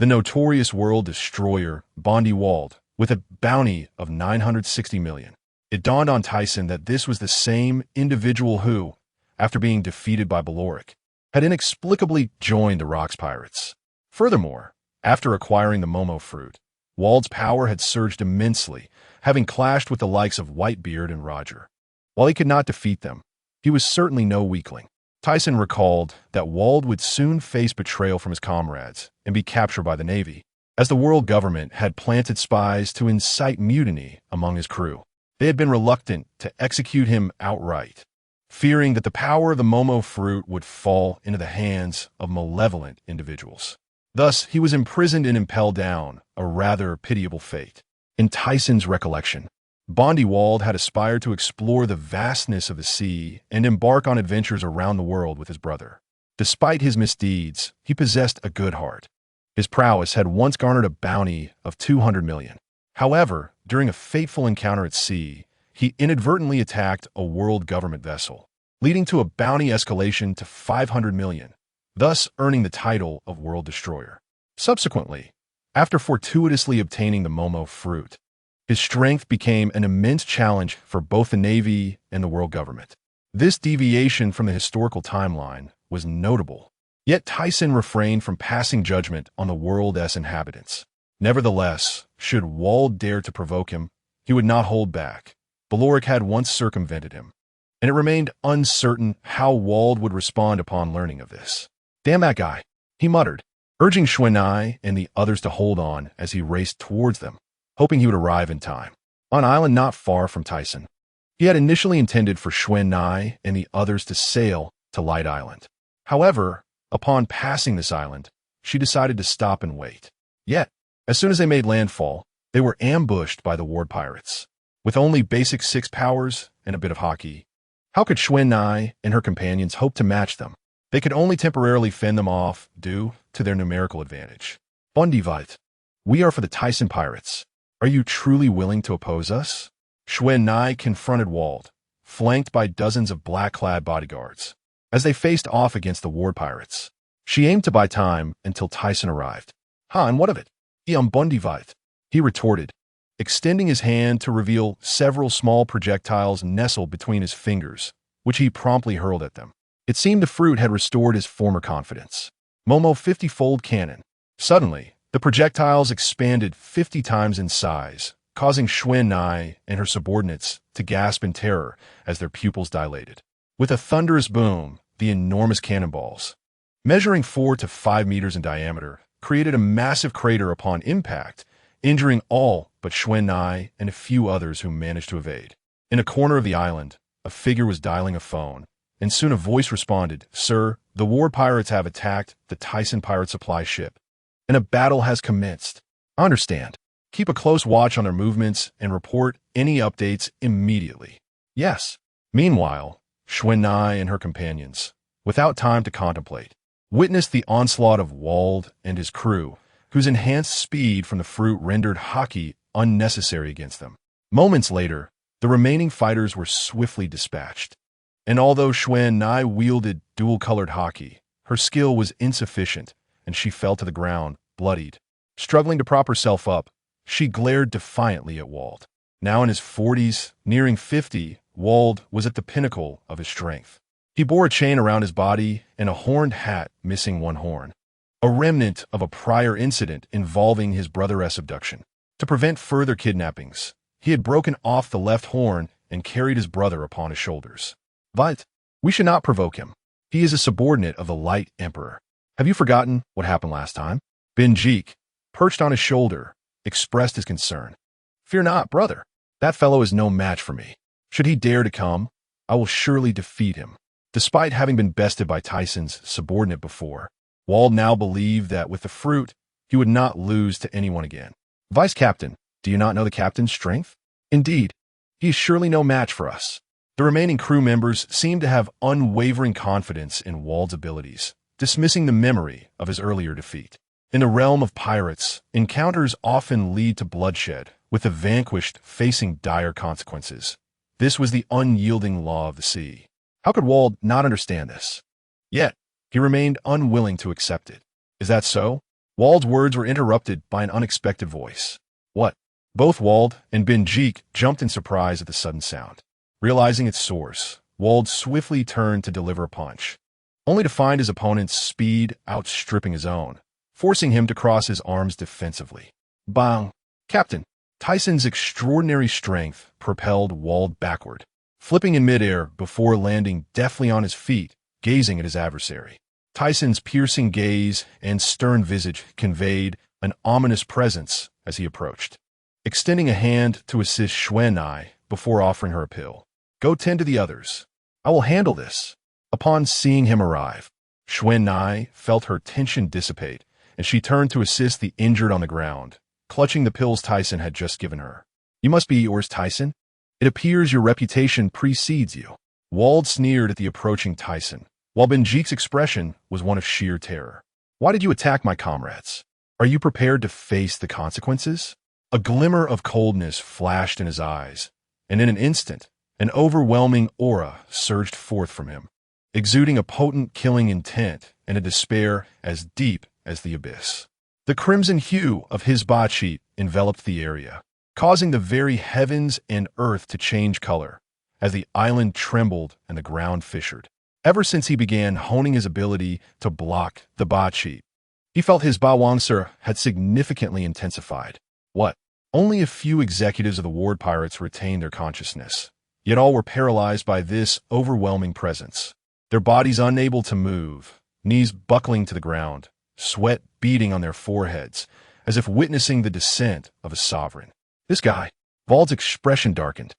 The notorious world destroyer, Bondi Wald, with a bounty of 960 million. It dawned on Tyson that this was the same individual who, after being defeated by Baloric, had inexplicably joined the Rocks Pirates. Furthermore, after acquiring the Momo fruit, Wald's power had surged immensely, having clashed with the likes of Whitebeard and Roger. While he could not defeat them, he was certainly no weakling. Tyson recalled that Wald would soon face betrayal from his comrades and be captured by the Navy, as the world government had planted spies to incite mutiny among his crew. They had been reluctant to execute him outright, fearing that the power of the Momo fruit would fall into the hands of malevolent individuals. Thus, he was imprisoned and impelled down a rather pitiable fate. In Tyson's recollection, Bondi Wald had aspired to explore the vastness of the sea and embark on adventures around the world with his brother. Despite his misdeeds, he possessed a good heart. His prowess had once garnered a bounty of 200 million. However, during a fateful encounter at sea, he inadvertently attacked a world government vessel, leading to a bounty escalation to 500 million, thus earning the title of World Destroyer. Subsequently, after fortuitously obtaining the Momo fruit, his strength became an immense challenge for both the Navy and the world government. This deviation from the historical timeline was notable, yet Tyson refrained from passing judgment on the world's inhabitants. Nevertheless, should Wald dare to provoke him, he would not hold back. Baloric had once circumvented him, and it remained uncertain how Wald would respond upon learning of this. Damn that guy, he muttered, urging Xuan and the others to hold on as he raced towards them, hoping he would arrive in time. On an island not far from Tyson, he had initially intended for Xuan and the others to sail to Light Island. However, upon passing this island, she decided to stop and wait. Yet, as soon as they made landfall, they were ambushed by the Ward Pirates. With only basic 6 powers and a bit of Haki, how could Xuan and her companions hope to match them? They could only temporarily fend them off due to their numerical advantage. Bondivite, we are for the Tyson Pirates. Are you truly willing to oppose us? Xuan confronted Wald, flanked by dozens of black-clad bodyguards. As they faced off against the Ward Pirates, she aimed to buy time until Tyson arrived. And what of it? Bondivite, he retorted, extending his hand to reveal several small projectiles nestled between his fingers, which he promptly hurled at them. It seemed the fruit had restored his former confidence. Momo 50-fold cannon. Suddenly, the projectiles expanded 50 times in size, causing Xuan and her subordinates to gasp in terror as their pupils dilated. With a thunderous boom, the enormous cannonballs, measuring 4 to 5 meters in diameter, created a massive crater upon impact, injuring all but Xuan and a few others who managed to evade. In a corner of the island, a figure was dialing a phone, and soon a voice responded, "Sir, the Ward Pirates have attacked the Tyson pirate supply ship, and a battle has commenced. Understand. Keep a close watch on their movements and report any updates immediately." Yes. Meanwhile, Xuan and her companions, without time to contemplate, witnessed the onslaught of Wald and his crew, whose enhanced speed from the fruit rendered Haki unnecessary against them. Moments later, the remaining fighters were swiftly dispatched. And although Xuan Nai wielded dual-colored Haki, her skill was insufficient, and she fell to the ground, bloodied. Struggling to prop herself up, she glared defiantly at Wald. Now in his 40s, nearing 50, Wald was at the pinnacle of his strength. He bore a chain around his body and a horned hat missing one horn, a remnant of a prior incident involving his brother's abduction. To prevent further kidnappings, he had broken off the left horn and carried his brother upon his shoulders. But we should not provoke him. He is a subordinate of the Light Emperor. Have you forgotten what happened last time? Benjik, perched on his shoulder, expressed his concern. Fear not, brother. That fellow is no match for me. Should he dare to come, I will surely defeat him. Despite having been bested by Tyson's subordinate before, Wald now believed that with the fruit, he would not lose to anyone again. Vice Captain, do you not know the captain's strength? Indeed, he is surely no match for us. The remaining crew members seemed to have unwavering confidence in Wald's abilities, dismissing the memory of his earlier defeat. In the realm of pirates, encounters often lead to bloodshed, with the vanquished facing dire consequences. This was the unyielding law of the sea. How could Wald not understand this? Yet, he remained unwilling to accept it. Is that so? Wald's words were interrupted by an unexpected voice. What? Both Wald and Benjik jumped in surprise at the sudden sound. Realizing its source, Wald swiftly turned to deliver a punch, only to find his opponent's speed outstripping his own, forcing him to cross his arms defensively. Bang! Captain, Tyson's extraordinary strength propelled Wald backward, flipping in midair before landing deftly on his feet, gazing at his adversary. Tyson's piercing gaze and stern visage conveyed an ominous presence as he approached, extending a hand to assist Xuan Nai before offering her a pill. Go tend to the others. I will handle this. Upon seeing him arrive, Xuan Nai felt her tension dissipate, and she turned to assist the injured on the ground, clutching the pills Tyson had just given her. You must be yours, Tyson. It appears your reputation precedes you. Wald sneered at the approaching Tyson, while Benjik's expression was one of sheer terror. Why did you attack my comrades? Are you prepared to face the consequences? A glimmer of coldness flashed in his eyes, and in an instant, an overwhelming aura surged forth from him, exuding a potent killing intent and a despair as deep as the abyss. The crimson hue of his body enveloped the area, causing the very heavens and earth to change color as the island trembled and the ground fissured. Ever since he began honing his ability to block the body, he felt his Bawangser had significantly intensified. What? Only a few executives of the Ward Pirates retained their consciousness, yet all were paralyzed by this overwhelming presence, their bodies unable to move, knees buckling to the ground, sweat beading on their foreheads, as if witnessing the descent of a sovereign. This guy, Wald's expression darkened,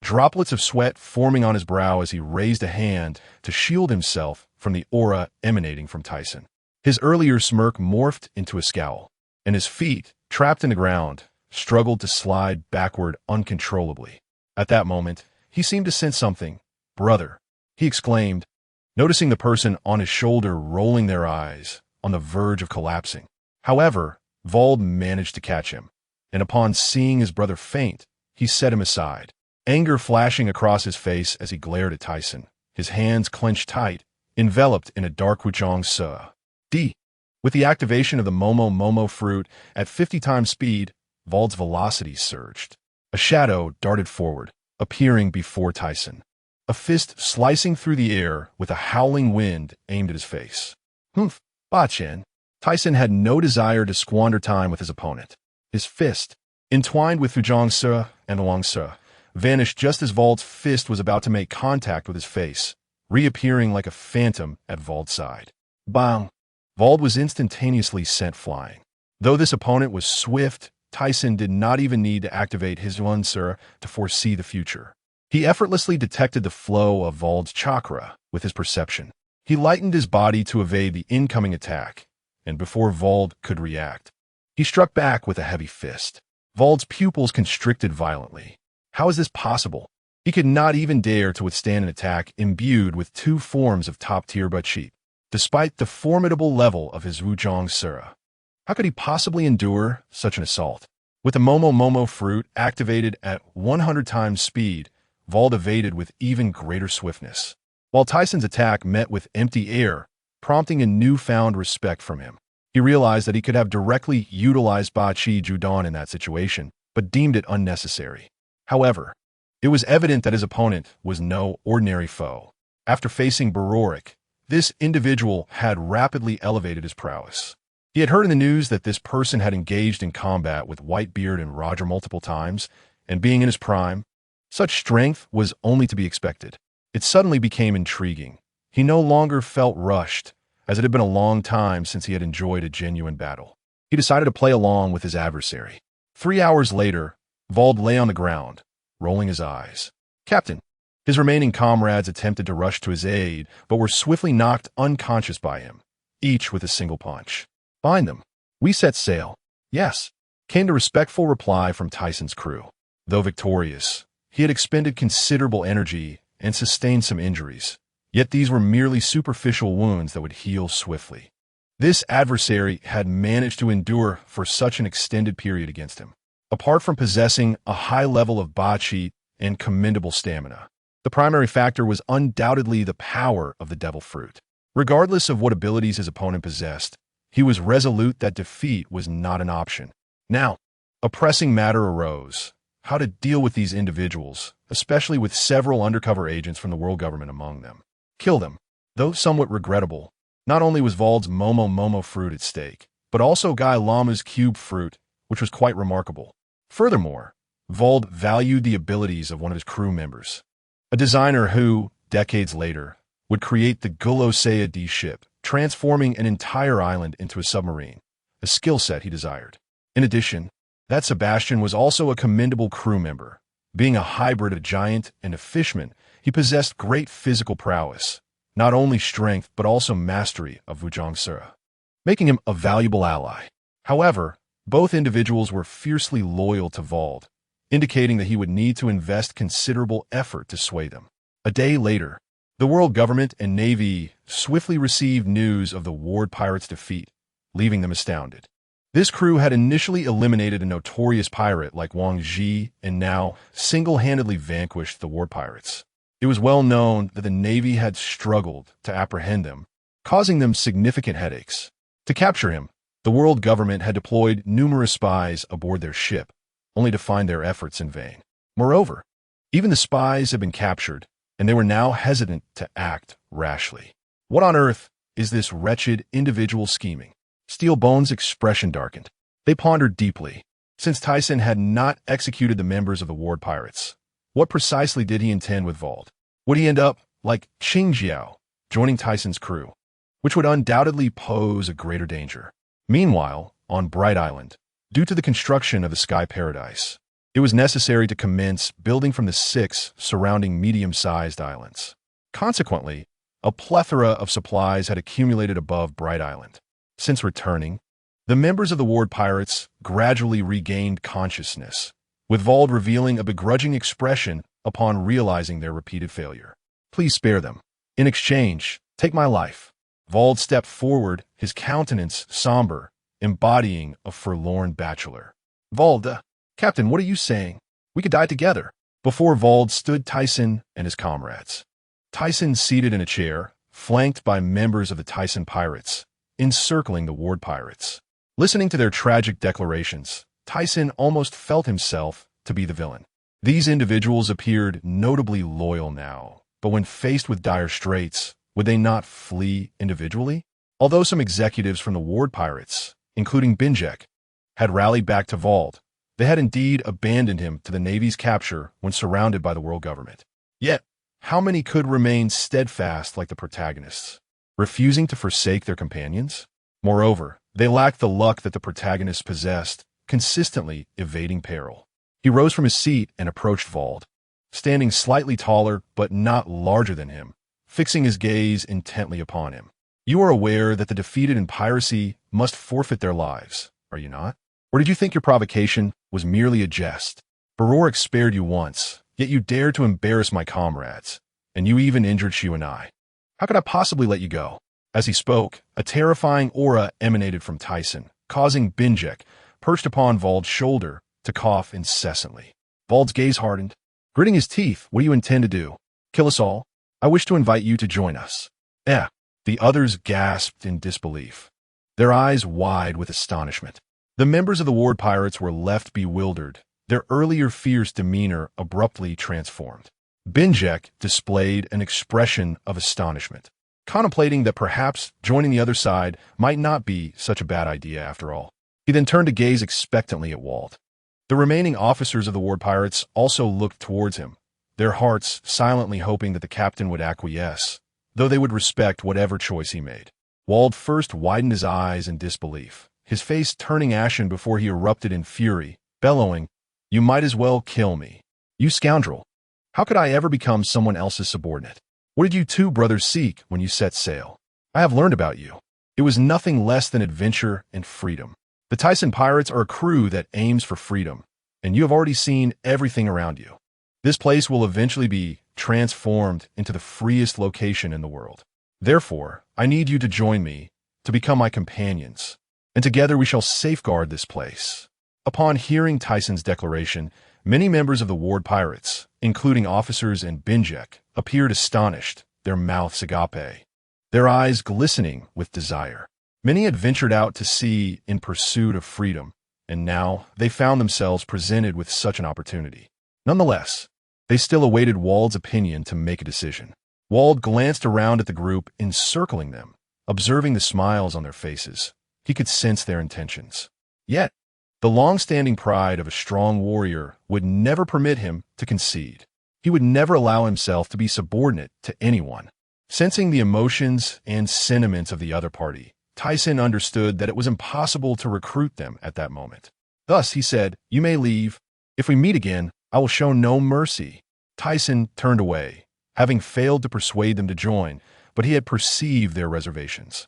droplets of sweat forming on his brow as he raised a hand to shield himself from the aura emanating from Tyson. His earlier smirk morphed into a scowl, and his feet, trapped in the ground, struggled to slide backward uncontrollably. At that moment, he seemed to sense something. Brother, he exclaimed, noticing the person on his shoulder rolling their eyes, on the verge of collapsing. However, Wald managed to catch him, and upon seeing his brother faint, he set him aside, anger flashing across his face as he glared at Tyson, his hands clenched tight, enveloped in a dark Wujong Se. With the activation of the Momo fruit at 50 times speed, Wald's velocity surged. A shadow darted forward, appearing before Tyson, a fist slicing through the air with a howling wind aimed at his face. Humph, Ba Chen. Tyson had no desire to squander time with his opponent. His fist, entwined with Wujong Se and Luang Se, vanished just as Wald's fist was about to make contact with his face, reappearing like a phantom at Wald's side. Bang! Wald was instantaneously sent flying. Though this opponent was swift, Tyson did not even need to activate his Lunsur to foresee the future. He effortlessly detected the flow of Wald's chakra with his perception. He lightened his body to evade the incoming attack, and before Wald could react, he struck back with a heavy fist. Wald's pupils constricted violently. How is this possible? He could not even dare to withstand an attack imbued with two forms of top-tier Bachi, despite the formidable level of his Wujong Sura. How could he possibly endure such an assault? With the Momo fruit activated at 100 times speed, Vald evaded with even greater swiftness, while Tyson's attack met with empty air, prompting a newfound respect from him. He realized that he could have directly utilized Ba Chi Judan in that situation, but deemed it unnecessary. However, it was evident that his opponent was no ordinary foe. After facing Barorik, this individual had rapidly elevated his prowess. He had heard in the news that this person had engaged in combat with Whitebeard and Roger multiple times, and being in his prime, such strength was only to be expected. It suddenly became intriguing. He no longer felt rushed, as it had been a long time since he had enjoyed a genuine battle. He decided to play along with his adversary. 3 hours later, Vald lay on the ground, rolling his eyes. "Captain." His remaining comrades attempted to rush to his aid, but were swiftly knocked unconscious by him, each with a single punch. "Bind them. We set sail." "Yes," came the respectful reply from Tyson's crew. Though victorious, he had expended considerable energy and sustained some injuries, yet these were merely superficial wounds that would heal swiftly. This adversary had managed to endure for such an extended period against him. Apart from possessing a high level of Ba Chi and commendable stamina, the primary factor was undoubtedly the power of the devil fruit. Regardless of what abilities his opponent possessed, he was resolute that defeat was not an option. Now, a pressing matter arose: how to deal with these individuals, especially with several undercover agents from the world government among them. Kill them. Though somewhat regrettable, not only was Vald's Momo fruit at stake, but also Guy Lama's cube fruit, which was quite remarkable. Furthermore, Vald valued the abilities of one of his crew members, a designer who, decades later, would create the Gulosea D ship, transforming an entire island into a submarine, a skill set he desired. In addition, that Sebastian was also a commendable crew member. Being a hybrid of a giant and a fishman, he possessed great physical prowess, not only strength but also mastery of Wujong Sura, making him a valuable ally. However, both individuals were fiercely loyal to Vald, indicating that he would need to invest considerable effort to sway them. A day later, the world government and navy swiftly received news of the Ward pirates' defeat, leaving them astounded. This crew had initially eliminated a notorious pirate like Wang Ji and now single-handedly vanquished the Ward pirates. It was well known that the navy had struggled to apprehend them, causing them significant headaches. To capture him, the world government had deployed numerous spies aboard their ship, only to find their efforts in vain. Moreover, even the spies had been captured, and they were now hesitant to act rashly. What on earth is this wretched individual scheming? Steelbone's expression darkened. They pondered deeply. Since Tyson had not executed the members of the Ward pirates, what precisely did he intend with Vald? Would he end up, like Qingjiao, joining Tyson's crew, which would undoubtedly pose a greater danger? Meanwhile, on Bright Island, due to the construction of the Sky Paradise, it was necessary to commence building from the 6 surrounding medium-sized islands. Consequently, a plethora of supplies had accumulated above Bright Island. Since returning, the members of the Ward pirates gradually regained consciousness, with Vald revealing a begrudging expression upon realizing their repeated failure. "Please spare them. In exchange, take my life." Vald stepped forward, his countenance somber, embodying a forlorn bachelor. "Vald, Captain, what are you saying? We could die together." Before Vald stood Tyson and his comrades. Tyson seated in a chair, flanked by members of the Tyson pirates, encircling the Ward pirates. Listening to their tragic declarations, Tyson almost felt himself to be the villain. These individuals appeared notably loyal now, but when faced with dire straits, would they not flee individually? Although some executives from the Ward pirates, including Binjek, had rallied back to Vald, they had indeed abandoned him to the Navy's capture when surrounded by the world government. Yet, how many could remain steadfast like the protagonists, refusing to forsake their companions? Moreover, they lacked the luck that the protagonists possessed, consistently evading peril. He rose from his seat and approached Vald, standing slightly taller but not larger than him, fixing his gaze intently upon him. "You are aware that the defeated in piracy must forfeit their lives, are you not? Or did you think your provocation was merely a jest? Barorik spared you once, yet you dared to embarrass my comrades, and you even injured Shu and I. How could I possibly let you go?" As he spoke, a terrifying aura emanated from Tyson, causing Binjek, perched upon Vald's shoulder, to cough incessantly. Wald's gaze hardened. Gritting his teeth, what do you intend to do? Kill us all? I wish to invite you to join us. Eh. The others gasped in disbelief, their eyes wide with astonishment. The members of the Ward Pirates were left bewildered, their earlier fierce demeanor abruptly transformed. Binjek displayed an expression of astonishment, contemplating that perhaps joining the other side might not be such a bad idea after all. He then turned to gaze expectantly at Wald. The remaining officers of the Ward Pirates also looked towards him, their hearts silently hoping that the captain would acquiesce, though they would respect whatever choice he made. Wald first widened his eyes in disbelief, his face turning ashen before he erupted in fury, bellowing, "You might as well kill me. You scoundrel! How could I ever become someone else's subordinate? What did you two brothers seek when you set sail? I have learned about you. It was nothing less than adventure and freedom. The Tyson Pirates are a crew that aims for freedom, and you have already seen everything around you. This place will eventually be transformed into the freest location in the world. Therefore, I need you to join me, to become my companions, and together we shall safeguard this place." Upon hearing Tyson's declaration, many members of the Ward Pirates, including officers and Binjek, appeared astonished, their mouths agape, their eyes glistening with desire. Many had ventured out to sea in pursuit of freedom, and now they found themselves presented with such an opportunity. Nonetheless, they still awaited Wald's opinion to make a decision. Wald glanced around at the group encircling them, observing the smiles on their faces. He could sense their intentions. Yet, the long-standing pride of a strong warrior would never permit him to concede. He would never allow himself to be subordinate to anyone. Sensing the emotions and sentiments of the other party, Tyson understood that it was impossible to recruit them at that moment. Thus, he said, "You may leave. If we meet again, I will show no mercy." Tyson turned away, having failed to persuade them to join, but he had perceived their reservations.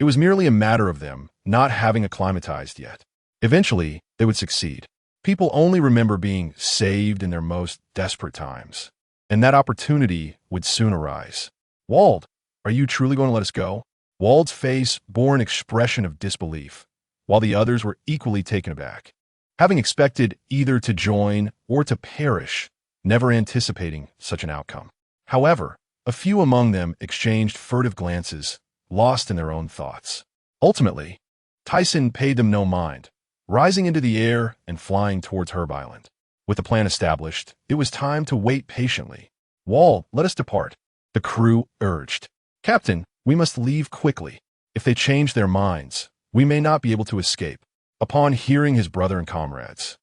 It was merely a matter of them not having acclimatized yet. Eventually, they would succeed. People only remember being saved in their most desperate times, and that opportunity would soon arise. "Wald, are you truly going to let us go?" Wald's face bore an expression of disbelief, while the others were equally taken aback, having expected either to join or to perish, never anticipating such an outcome. However, a few among them exchanged furtive glances, lost in their own thoughts. Ultimately, Tyson paid them no mind, rising into the air and flying towards Herb Island. With the plan established, it was time to wait patiently. "Wald, let us depart," the crew urged. "Captain, we must leave quickly. If they change their minds, we may not be able to escape." Upon hearing his brother and comrades,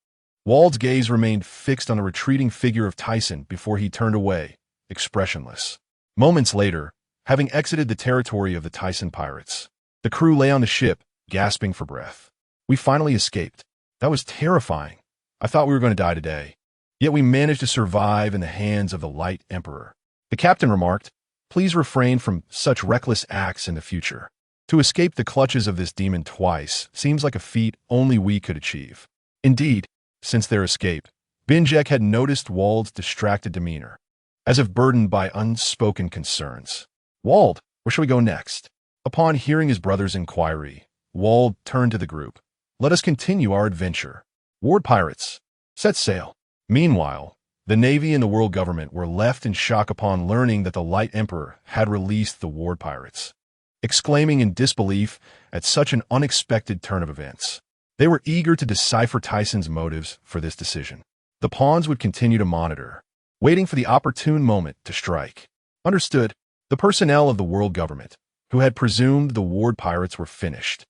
Wald's gaze remained fixed on the retreating figure of Tyson before he turned away, expressionless. Moments later, having exited the territory of the Tyson Pirates, the crew lay on the ship, gasping for breath. "We finally escaped. That was terrifying. I thought we were going to die today. Yet we managed to survive in the hands of the Light Emperor." The captain remarked, "Please refrain from such reckless acts in the future. To escape the clutches of this demon twice seems like a feat only we could achieve." Indeed, since their escape, Binjek had noticed Wald's distracted demeanor, as if burdened by unspoken concerns. "Wald, where shall we go next?" Upon hearing his brother's inquiry, Wald turned to the group. "Let us continue our adventure. Ward Pirates, set sail." Meanwhile, the Navy and the world government were left in shock upon learning that the Light Emperor had released the Ward Pirates, exclaiming in disbelief at such an unexpected turn of events. They were eager to decipher Tyson's motives for this decision. The pawns would continue to monitor, waiting for the opportune moment to strike. Understood, the personnel of the world government, who had presumed the Ward Pirates were finished,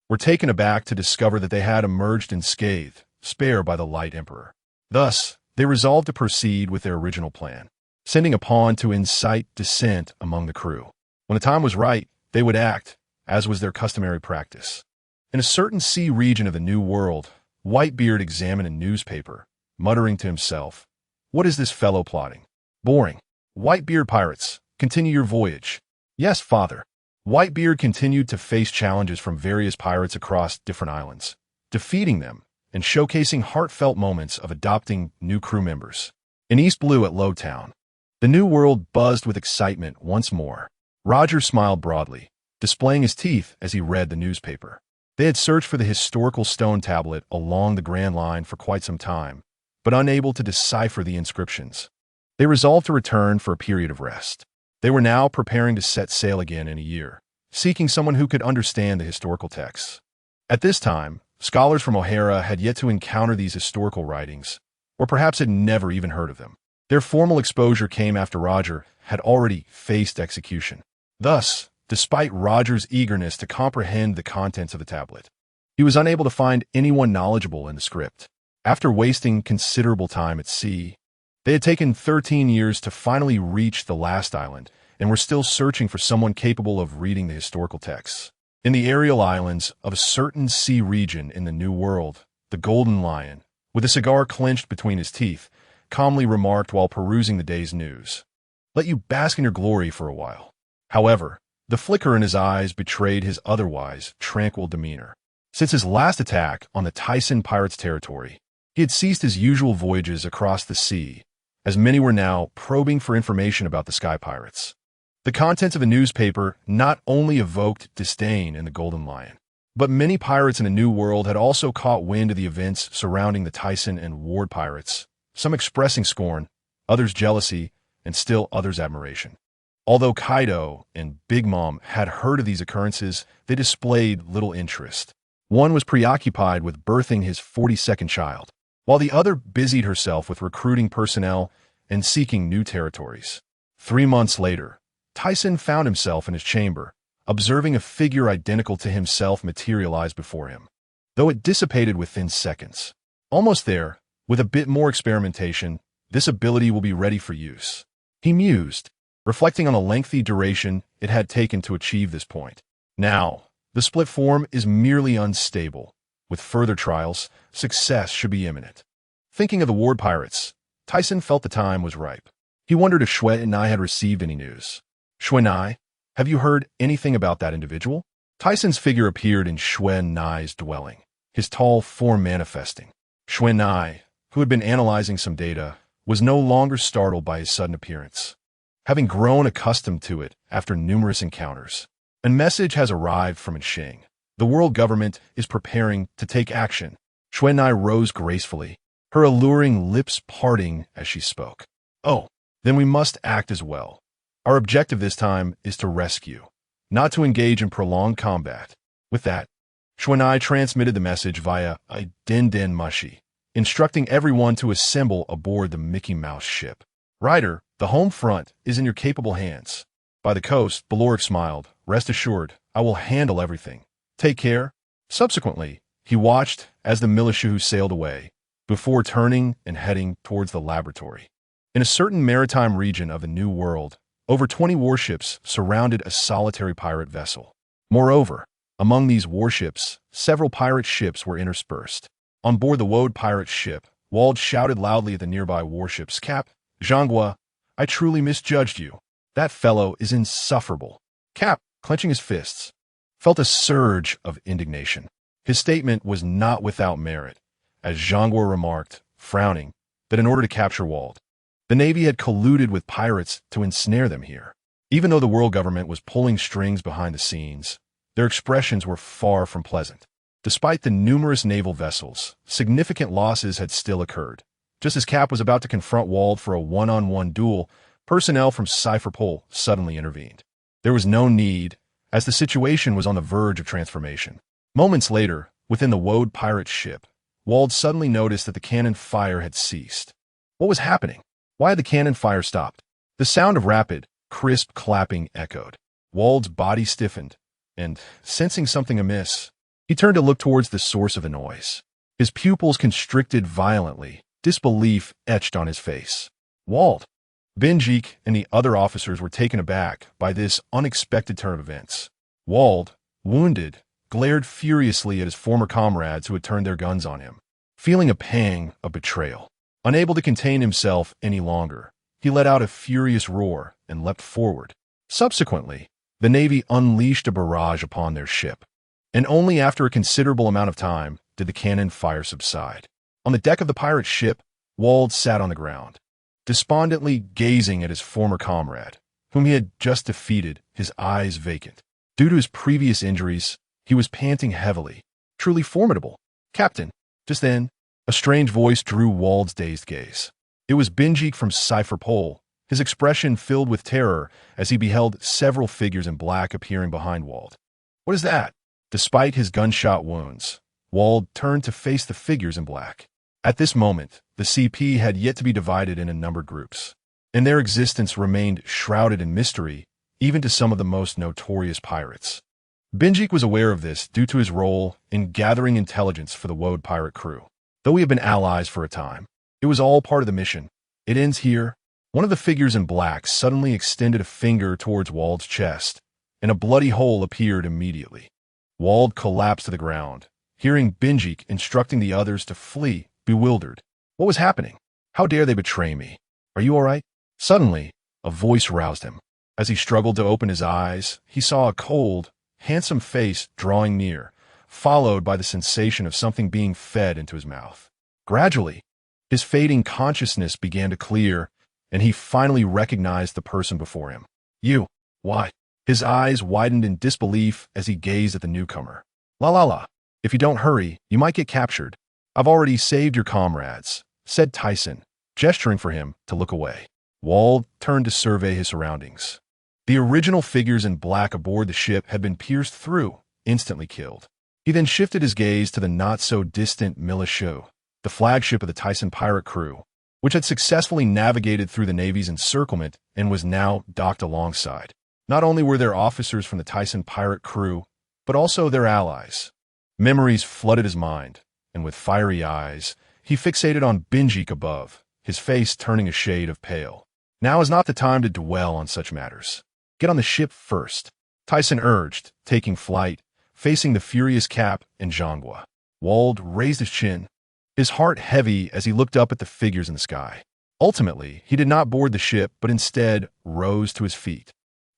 were taken aback to discover that they had emerged unscathed, spared by the Light Emperor. Thus, they resolved to proceed with their original plan, sending a pawn to incite dissent among the crew. When the time was right, they would act, as was their customary practice. In a certain sea region of the New World, Whitebeard examined a newspaper, muttering to himself, "What is this fellow plotting? Boring. Whitebeard pirates, continue your voyage." "Yes, father." Whitebeard continued to face challenges from various pirates across different islands, defeating them and showcasing heartfelt moments of adopting new crew members. In East Blue at Lowtown, the New World buzzed with excitement once more. Roger smiled broadly, displaying his teeth as he read the newspaper. They had searched for the historical stone tablet along the Grand Line for quite some time, but unable to decipher the inscriptions. They resolved to return for a period of rest. They were now preparing to set sail again in a year, seeking someone who could understand the historical texts. At this time, scholars from O'Hara had yet to encounter these historical writings, or perhaps had never even heard of them. Their formal exposure came after Roger had already faced execution. Thus, despite Roger's eagerness to comprehend the contents of the tablet, he was unable to find anyone knowledgeable in the script. After wasting considerable time at sea, they had taken 13 years to finally reach the last island and were still searching for someone capable of reading the historical texts. In the aerial islands of a certain sea region in the New World, the Golden Lion, with a cigar clenched between his teeth, calmly remarked while perusing the day's news, "Let you bask in your glory for a while." However, the flicker in his eyes betrayed his otherwise tranquil demeanor. Since his last attack on the Tyson pirates' territory, he had ceased his usual voyages across the sea, as many were now probing for information about the Sky Pirates. The contents of a newspaper not only evoked disdain in the Golden Lion, but many pirates in the New World had also caught wind of the events surrounding the Tyson and Ward pirates, some expressing scorn, others jealousy, and still others admiration. Although Kaido and Big Mom had heard of these occurrences, they displayed little interest. One was preoccupied with birthing his 42nd child, while the other busied herself with recruiting personnel and seeking new territories. 3 months later, Tyson found himself in his chamber, observing a figure identical to himself materialize before him, though it dissipated within seconds. Almost there, with a bit more experimentation, this ability will be ready for use, he mused, reflecting on the lengthy duration it had taken to achieve this point. Now, the split form is merely unstable. With further trials, success should be imminent. Thinking of the Ward pirates, Tyson felt the time was ripe. He wondered if Shue and I had received any news. Shue Nai, have you heard anything about that individual? Tyson's figure appeared in Shue Nai's dwelling, his tall form manifesting. Shue Nai, who had been analyzing some data, was no longer startled by his sudden appearance. Having grown accustomed to it after numerous encounters, a message has arrived from Xing. The world government is preparing to take action. Shue Nai rose gracefully, her alluring lips parting as she spoke. Oh, then we must act as well. Our objective this time is to rescue, not to engage in prolonged combat. With that, Shue Nai transmitted the message via a Den Mushi, instructing everyone to assemble aboard the Mickey Mouse ship. Ryder, the home front is in your capable hands. By the coast, Baloric smiled. Rest assured, I will handle everything. Take care. Subsequently, he watched as the Milishu sailed away, before turning and heading towards the laboratory. In a certain maritime region of the New World, over 20 warships surrounded a solitary pirate vessel. Moreover, among these warships, several pirate ships were interspersed. On board the Woad pirate ship, Wald shouted loudly at the nearby warships, "Cap, Zhanghua, I truly misjudged you. That fellow is insufferable." Cap, clenching his fists, felt a surge of indignation. His statement was not without merit, as Zhanghua remarked, frowning, that in order to capture Wald, the Navy had colluded with pirates to ensnare them here. Even though the world government was pulling strings behind the scenes, their expressions were far from pleasant. Despite the numerous naval vessels, significant losses had still occurred. Just as Cap was about to confront Wald for a one-on-one duel, personnel from CipherPol suddenly intervened. There was no need, as the situation was on the verge of transformation. Moments later, within the Woad pirate ship, Wald suddenly noticed that the cannon fire had ceased. What was happening? Why had the cannon fire stopped? The sound of rapid, crisp clapping echoed. Wald's body stiffened, and, sensing something amiss, he turned to look towards the source of the noise. His pupils constricted violently, disbelief etched on his face. Wald! Benjik and the other officers were taken aback by this unexpected turn of events. Wald, wounded, glared furiously at his former comrades who had turned their guns on him, feeling a pang of betrayal. Unable to contain himself any longer, he let out a furious roar and leapt forward. Subsequently, the Navy unleashed a barrage upon their ship, and only after a considerable amount of time did the cannon fire subside. On the deck of the pirate ship, Wald sat on the ground, despondently gazing at his former comrade, whom he had just defeated, his eyes vacant. Due to his previous injuries, he was panting heavily, Truly formidable. Captain. Just then, a strange voice drew Wald's dazed gaze. It was Benjik from CipherPol, his expression filled with terror as he beheld several figures in black appearing behind Wald. What is that? Despite his gunshot wounds, Wald turned to face the figures in black. At this moment, the CP had yet to be divided into numbered groups, and their existence remained shrouded in mystery, even to some of the most notorious pirates. Benjik was aware of this due to his role in gathering intelligence for the Woad pirate crew. Though we have been allies for a time, it was all part of the mission. It ends here. One of the figures in black suddenly extended a finger towards Wald's chest, and a bloody hole appeared immediately. Wald collapsed to the ground, hearing Benjik instructing the others to flee, bewildered. What was happening? How dare they betray me? Are you all right? Suddenly, a voice roused him. As he struggled to open his eyes, he saw a cold, handsome face drawing near, followed by the sensation of something being fed into his mouth. Gradually, his fading consciousness began to clear, and he finally recognized the person before him. You. Why? His eyes widened in disbelief as he gazed at the newcomer. La. If you don't hurry, you might get captured. I've already saved your comrades, said Tyson, gesturing for him to look away. Wald turned to survey his surroundings. The original figures in black aboard the ship had been pierced through, instantly killed. He then shifted his gaze to the not-so-distant Milisho, the flagship of the Tyson pirate crew, which had successfully navigated through the Navy's encirclement and was now docked alongside. Not only were there officers from the Tyson pirate crew, but also their allies. Memories flooded his mind, and with fiery eyes, he fixated on Benjik above, his face turning a shade of pale. Now is not the time to dwell on such matters. Get on the ship first, Tyson urged, taking flight, facing the furious Cap and Zhangwa. Wald raised his chin, his heart heavy as he looked up at the figures in the sky. Ultimately, he did not board the ship, but instead rose to his feet.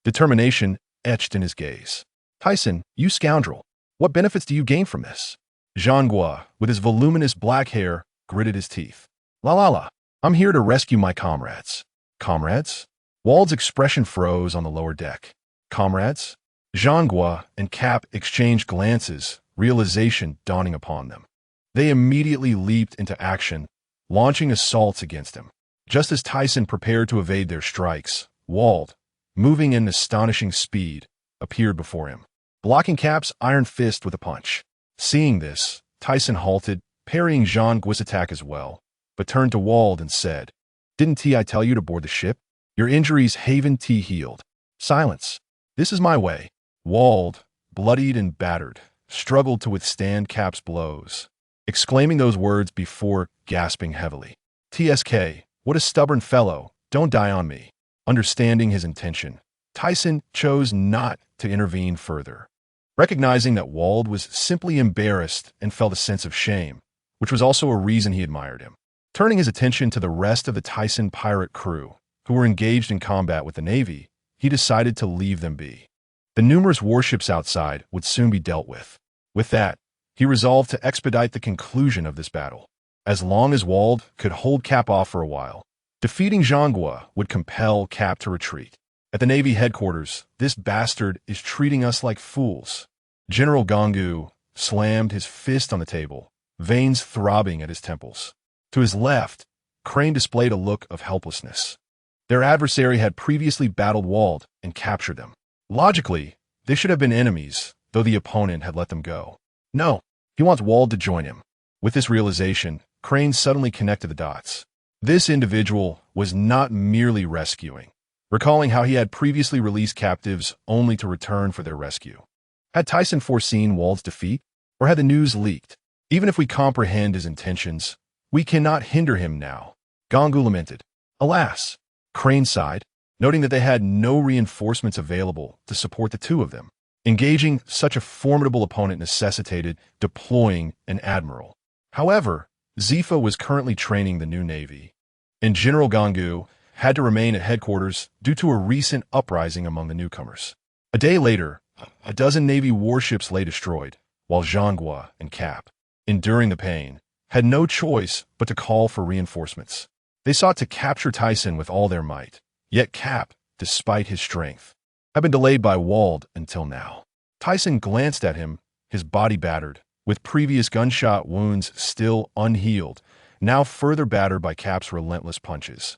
Determination etched in his gaze. Tyson, you scoundrel, what benefits do you gain from this? Zhangwa, with his voluminous black hair, gritted his teeth. La, I'm here to rescue my comrades. Comrades? Wald's expression froze on the lower deck. Comrades? Zhangwa and Cap exchanged glances, realization dawning upon them. They immediately leaped into action, launching assaults against him. Just as Tyson prepared to evade their strikes, Wald, moving in astonishing speed, appeared before him, blocking Cap's iron fist with a punch. Seeing this, Tyson halted, parrying Zhangwa's attack as well, but turned to Wald and said, Didn't I tell you to board the ship? Your injuries haven't healed. Silence. This is my way. Wald, bloodied and battered, struggled to withstand Cap's blows, exclaiming those words before gasping heavily. TSK, what a stubborn fellow, don't die on me. Understanding his intention, Tyson chose not to intervene further. Recognizing that Wald was simply embarrassed and felt a sense of shame, which was also a reason he admired him. Turning his attention to the rest of the Tyson pirate crew, who were engaged in combat with the Navy, he decided to leave them be. The numerous warships outside would soon be dealt with. With that, he resolved to expedite the conclusion of this battle. As long as Wald could hold Cap off for a while, defeating Zhangwa would compel Cap to retreat. At the Navy headquarters, this bastard is treating us like fools. General Gangu slammed his fist on the table, veins throbbing at his temples. To his left, Crane displayed a look of helplessness. Their adversary had previously battled Wald and captured them. Logically, they should have been enemies, though the opponent had let them go. No, he wants Wald to join him. With this realization, Crane suddenly connected the dots. This individual was not merely rescuing, recalling how he had previously released captives only to return for their rescue. Had Tyson foreseen Wald's defeat, or had the news leaked? Even if we comprehend his intentions, we cannot hinder him now. Gangu lamented. Alas, Crane sighed, noting that they had no reinforcements available to support the two of them. Engaging such a formidable opponent necessitated deploying an admiral. However, Zifa was currently training the new Navy, and General Gangu had to remain at headquarters due to a recent uprising among the newcomers. A day later, a dozen Navy warships lay destroyed, while Zhangwa and Cap, enduring the pain, had no choice but to call for reinforcements. They sought to capture Tyson with all their might, yet Cap, despite his strength, had been delayed by Wald until now. Tyson glanced at him, his body battered, with previous gunshot wounds still unhealed, now further battered by Cap's relentless punches.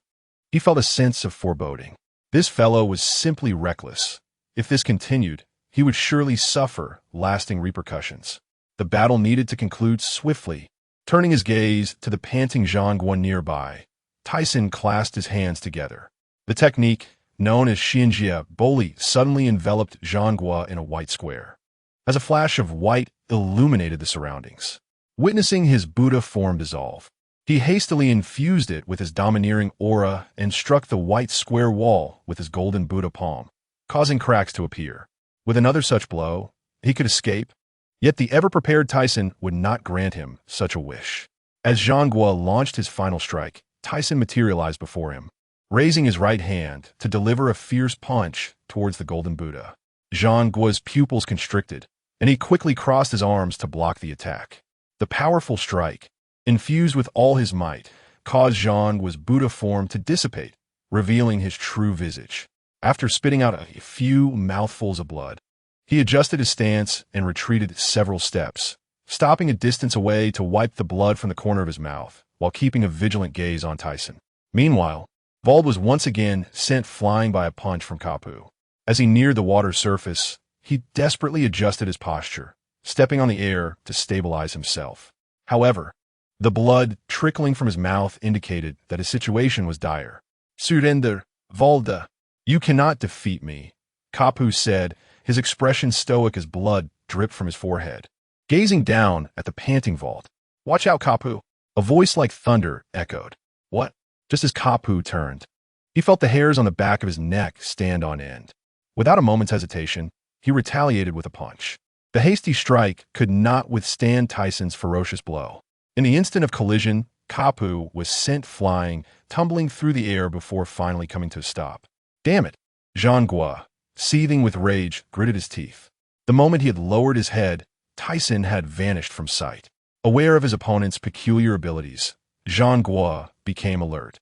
He felt a sense of foreboding. This fellow was simply reckless. If this continued, he would surely suffer lasting repercussions. The battle needed to conclude swiftly. Turning his gaze to the panting Zhang Guo nearby, Tyson clasped his hands together. The technique, known as Xianjia Boli, suddenly enveloped Zhang Guo in a white square. As a flash of white illuminated the surroundings. Witnessing his Buddha form dissolve, he hastily infused it with his domineering aura and struck the white square wall with his golden Buddha palm, causing cracks to appear. With another such blow, he could escape. Yet the ever-prepared Tyson would not grant him such a wish. As Zhang Guo launched his final strike, Tyson materialized before him, raising his right hand to deliver a fierce punch towards the golden Buddha. Zhang Guo's pupils constricted, and he quickly crossed his arms to block the attack. The powerful strike, infused with all his might, caused Zhang Guo's Buddha form to dissipate, revealing his true visage. After spitting out a few mouthfuls of blood, he adjusted his stance and retreated several steps, stopping a distance away to wipe the blood from the corner of his mouth, while keeping a vigilant gaze on Tyson. Meanwhile, Vald was once again sent flying by a punch from Kapu. As he neared the water's surface, he desperately adjusted his posture, stepping on the air to stabilize himself. However, the blood trickling from his mouth indicated that his situation was dire. "Surrender, Valda. You cannot defeat me," Kapu said, his expression stoic as blood dripped from his forehead. Gazing down at the panting Vald, "Watch out, Kapu," a voice like thunder echoed. "What?" Just as Kapu turned, he felt the hairs on the back of his neck stand on end. Without a moment's hesitation, he retaliated with a punch. The hasty strike could not withstand Tyson's ferocious blow. In the instant of collision, Kapu was sent flying, tumbling through the air before finally coming to a stop. "Damn it!" Zhang Guo, seething with rage, gritted his teeth. The moment he had lowered his head, Tyson had vanished from sight. Aware of his opponent's peculiar abilities, Zhang Guo became alert.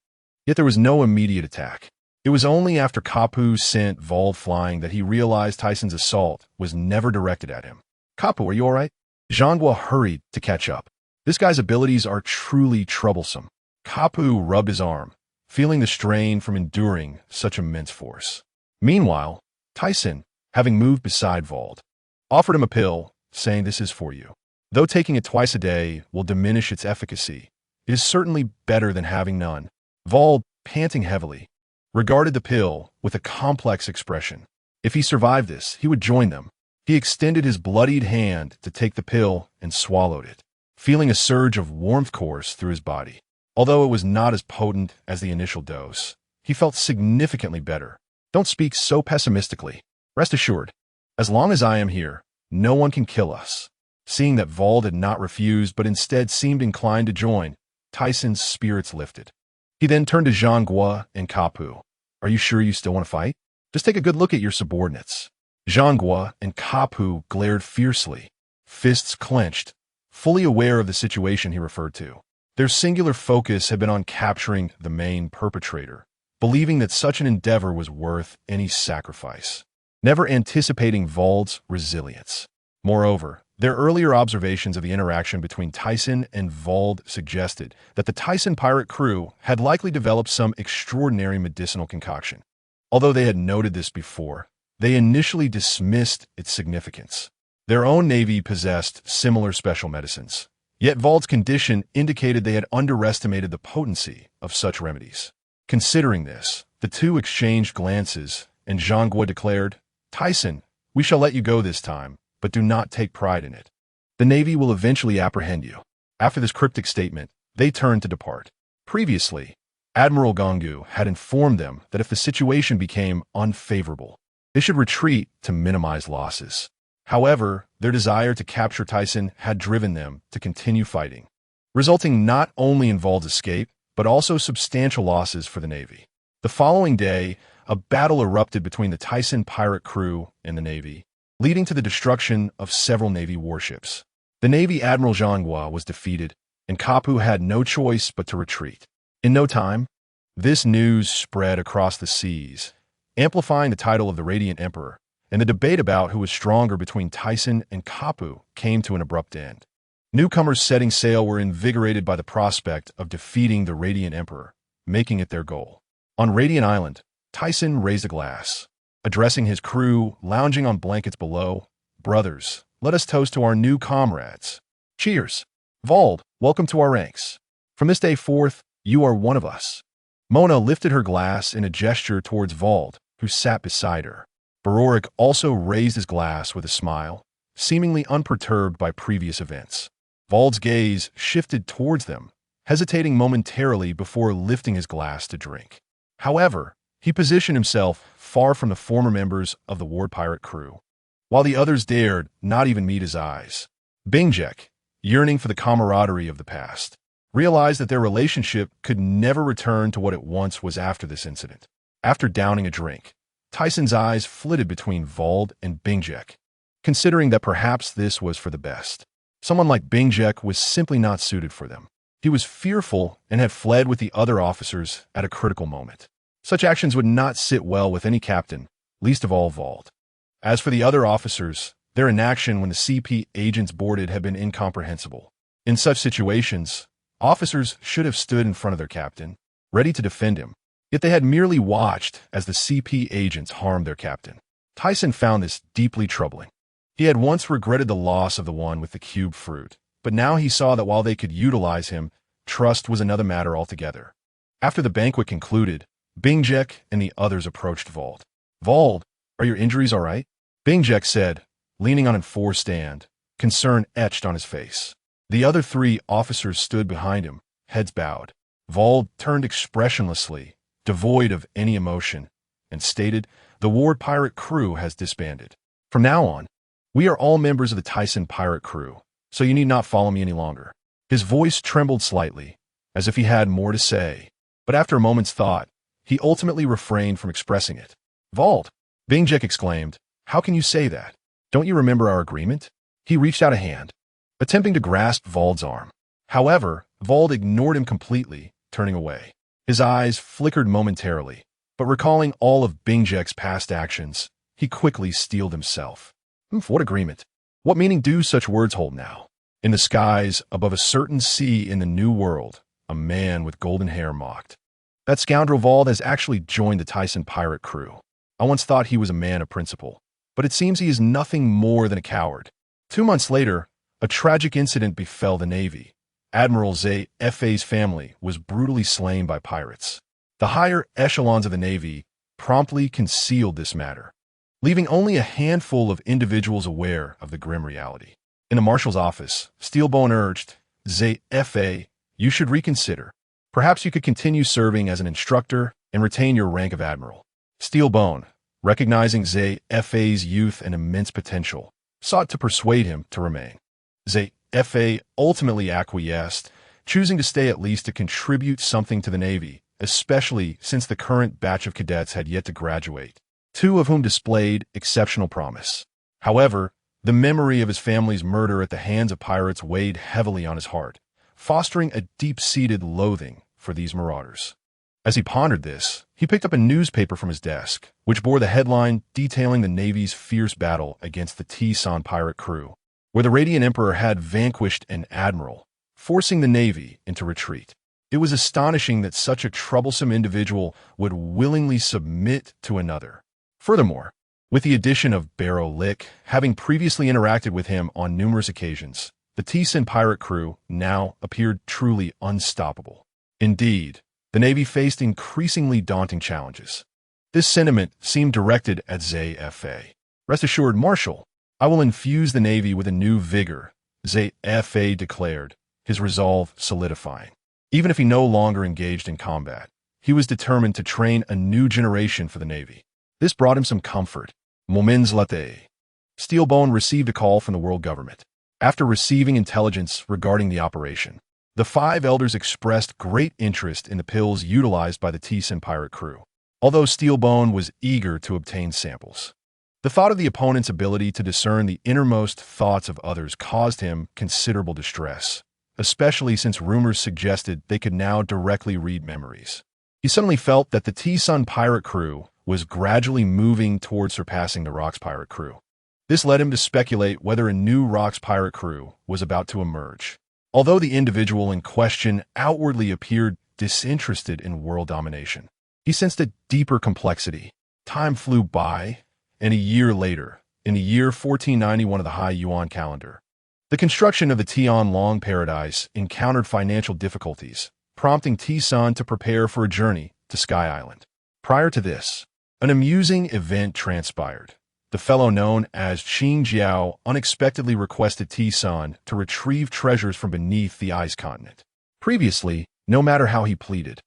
Yet there was no immediate attack. It was only after Kapu sent Vald flying that he realized Tyson's assault was never directed at him. "Kapu, are you all right?" Zhang Guo hurried to catch up. "This guy's abilities are truly troublesome." Kapu rubbed his arm, feeling the strain from enduring such immense force. Meanwhile, Tyson, having moved beside Vald, offered him a pill, saying, "This is for you. Though taking it twice a day will diminish its efficacy, it is certainly better than having none." Vald, panting heavily, regarded the pill with a complex expression. If he survived this, he would join them. He extended his bloodied hand to take the pill and swallowed it, feeling a surge of warmth course through his body. Although it was not as potent as the initial dose, he felt significantly better. "Don't speak so pessimistically. Rest assured, as long as I am here, no one can kill us." Seeing that Vald had not refused but instead seemed inclined to join, Tyson's spirits lifted. He then turned to Zhang Guo and Kapu. "Are you sure you still want to fight? Just take a good look at your subordinates." Zhang Guo and Kapu glared fiercely, fists clenched, fully aware of the situation he referred to. Their singular focus had been on capturing the main perpetrator, believing that such an endeavor was worth any sacrifice, never anticipating Vald's resilience. Moreover, their earlier observations of the interaction between Tyson and Vald suggested that the Tyson pirate crew had likely developed some extraordinary medicinal concoction. Although they had noted this before, they initially dismissed its significance. Their own navy possessed similar special medicines, yet Vald's condition indicated they had underestimated the potency of such remedies. Considering this, the two exchanged glances, and Zhang Guo declared, "Tyson, we shall let you go this time, but do not take pride in it. The Navy will eventually apprehend you." After this cryptic statement, they turned to depart. Previously, Admiral Gongu had informed them that if the situation became unfavorable, they should retreat to minimize losses. However, their desire to capture Tyson had driven them to continue fighting, resulting not only in Vald's escape, but also substantial losses for the Navy. The following day, a battle erupted between the Tyson pirate crew and the Navy, leading to the destruction of several Navy warships. The Navy Admiral Zhang Guo was defeated, and Kapu had no choice but to retreat. In no time, this news spread across the seas, amplifying the title of the Radiant Emperor, and the debate about who was stronger between Tyson and Kapu came to an abrupt end. Newcomers setting sail were invigorated by the prospect of defeating the Radiant Emperor, making it their goal. On Radiant Island, Tyson raised a glass. Addressing his crew, lounging on blankets below, "Brothers, let us toast to our new comrades. Cheers! Vald, welcome to our ranks. From this day forth, you are one of us." Mona lifted her glass in a gesture towards Vald, who sat beside her. Barorik also raised his glass with a smile, seemingly unperturbed by previous events. Vald's gaze shifted towards them, hesitating momentarily before lifting his glass to drink. However, he positioned himself far from the former members of the Ward Pirate crew, while the others dared not even meet his eyes. Bingjek, yearning for the camaraderie of the past, realized that their relationship could never return to what it once was after this incident. After downing a drink, Tyson's eyes flitted between Vald and Bingjek, considering that perhaps this was for the best. Someone like Bingjek was simply not suited for them. He was fearful and had fled with the other officers at a critical moment. Such actions would not sit well with any captain, least of all Vald. As for the other officers, their inaction when the CP agents boarded had been incomprehensible. In such situations, officers should have stood in front of their captain, ready to defend him, yet they had merely watched as the CP agents harmed their captain. Tyson found this deeply troubling. He had once regretted the loss of the one with the cube fruit, but now he saw that while they could utilize him, trust was another matter altogether. After the banquet concluded, Bingjek and the others approached Vald. "Vald, are your injuries all right?" Bingjek said, leaning on an enforced stand, concern etched on his face. The other three officers stood behind him, heads bowed. Vald turned expressionlessly, devoid of any emotion, and stated, "The Ward Pirate crew has disbanded. From now on, we are all members of the Tyson Pirate crew, so you need not follow me any longer." His voice trembled slightly, as if he had more to say, but after a moment's thought, he ultimately refrained from expressing it. "Vald," Bingjek exclaimed, "how can you say that? Don't you remember our agreement?" He reached out a hand, attempting to grasp Vald's arm. However, Vald ignored him completely, turning away. His eyes flickered momentarily, but recalling all of Bingjek's past actions, he quickly steeled himself. What agreement? What meaning do such words hold now? In the skies, above a certain sea in the New World, a man with golden hair mocked. "That scoundrel Vald has actually joined the Tyson pirate crew. I once thought he was a man of principle, but it seems he is nothing more than a coward." 2 months later, a tragic incident befell the Navy. Admiral Zay F.A.'s family was brutally slain by pirates. The higher echelons of the Navy promptly concealed this matter, leaving only a handful of individuals aware of the grim reality. In the marshal's office, Steelbone urged, "Zay F.A., you should reconsider. Perhaps you could continue serving as an instructor and retain your rank of admiral." Steelbone, recognizing Zay F.A.'s youth and immense potential, sought to persuade him to remain. Zay F.A. ultimately acquiesced, choosing to stay at least to contribute something to the Navy, especially since the current batch of cadets had yet to graduate, 2 of whom displayed exceptional promise. However, the memory of his family's murder at the hands of pirates weighed heavily on his heart, fostering a deep-seated loathing for these marauders. As he pondered this, he picked up a newspaper from his desk, which bore the headline detailing the Navy's fierce battle against the Tyson pirate crew, where the Radiant Emperor had vanquished an admiral, forcing the Navy into retreat. It was astonishing that such a troublesome individual would willingly submit to another. Furthermore, with the addition of Barrow Lick, having previously interacted with him on numerous occasions, the Tyson pirate crew now appeared truly unstoppable. Indeed, the Navy faced increasingly daunting challenges. This sentiment seemed directed at Zay F.A. "Rest assured, Marshal, I will infuse the Navy with a new vigor," Zay F.A. declared, his resolve solidifying. Even if he no longer engaged in combat, he was determined to train a new generation for the Navy. This brought him some comfort. Moments later, Steelbone received a call from the world government. After receiving intelligence regarding the operation, the 5 elders expressed great interest in the pills utilized by the Tyson pirate crew, although Steelbone was eager to obtain samples. The thought of the opponent's ability to discern the innermost thoughts of others caused him considerable distress, especially since rumors suggested they could now directly read memories. He suddenly felt that the Tyson pirate crew was gradually moving towards surpassing the Rocks pirate crew. This led him to speculate whether a new Rock's pirate crew was about to emerge. Although the individual in question outwardly appeared disinterested in world domination, he sensed a deeper complexity. Time flew by, and a year later, in the year 1491 of the High Yuan calendar, the construction of the Tianlong Paradise encountered financial difficulties, prompting T-Sun to prepare for a journey to Sky Island. Prior to this, an amusing event transpired. The fellow known as Qing Jiao unexpectedly requested T-Sun to retrieve treasures from beneath the ice continent. Previously, no matter how he pleaded,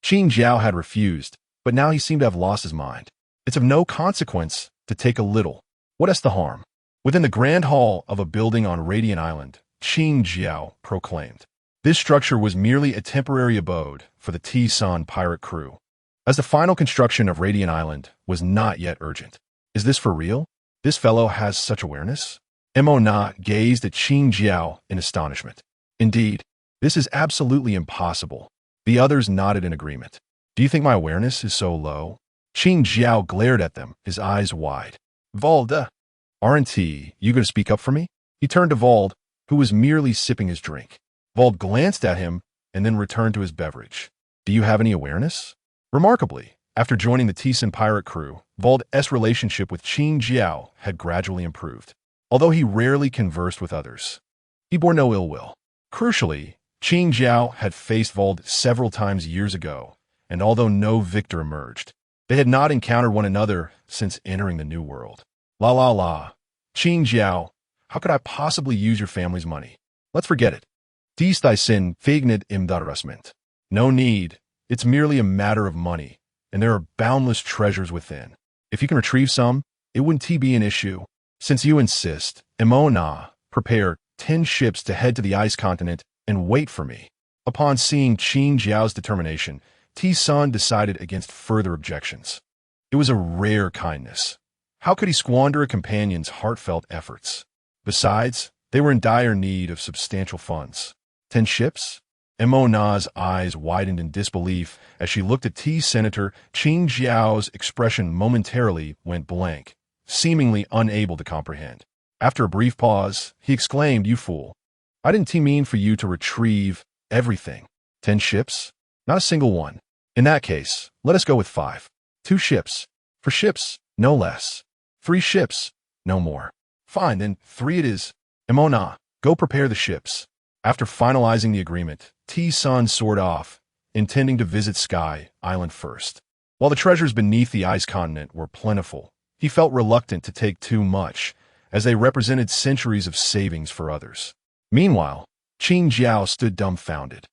Qing Jiao had refused, but now he seemed to have lost his mind. It's of no consequence to take a little. What is the harm? Within the grand hall of a building on Radiant Island, Qing Jiao proclaimed. This structure was merely a temporary abode for the T-Sun pirate crew, as the final construction of Radiant Island was not yet urgent. Is this for real? This fellow has such awareness? Mo Na gazed at Qing Jiao in astonishment. Indeed, this is absolutely impossible. The others nodded in agreement. Do you think my awareness is so low? Qing Jiao glared at them, his eyes wide. Valda, aren't you going to speak up for me? He turned to Vald, who was merely sipping his drink. Vald glanced at him and then returned to his beverage. Do you have any awareness? Remarkably, after joining the T-Sun pirate crew, Vald's relationship with Qing Jiao had gradually improved. Although he rarely conversed with others, he bore no ill will. Crucially, Qing Jiao had faced Vald several times years ago, and although no victor emerged, they had not encountered one another since entering the New World. La. Qing Jiao, how could I possibly use your family's money? Let's forget it. Dies sin fignet im darasment. No need. It's merely a matter of money, and there are boundless treasures within. If you can retrieve some, it wouldn't be an issue. Since you insist, Mo Na, prepare 10 ships to head to the ice continent and wait for me. Upon seeing Qing Jiao's determination, T-Sun decided against further objections. It was a rare kindness. How could he squander a companion's heartfelt efforts? Besides, they were in dire need of substantial funds. 10 ships? Mo Na's eyes widened in disbelief as she looked at Senator Qing Jiao's expression momentarily went blank, seemingly unable to comprehend. After a brief pause, he exclaimed, "You fool. I didn't mean for you to retrieve everything. 10 ships? Not a single one. In that case, let us go with 5. 2 ships. For ships, no less. 3 ships, no more. Fine, then 3 it is. Mo Na, go prepare the ships." After finalizing the agreement, T-Sun soared off, intending to visit Sky Island first. While the treasures beneath the ice continent were plentiful, he felt reluctant to take too much, as they represented centuries of savings for others. Meanwhile, Qing Jiao stood dumbfounded,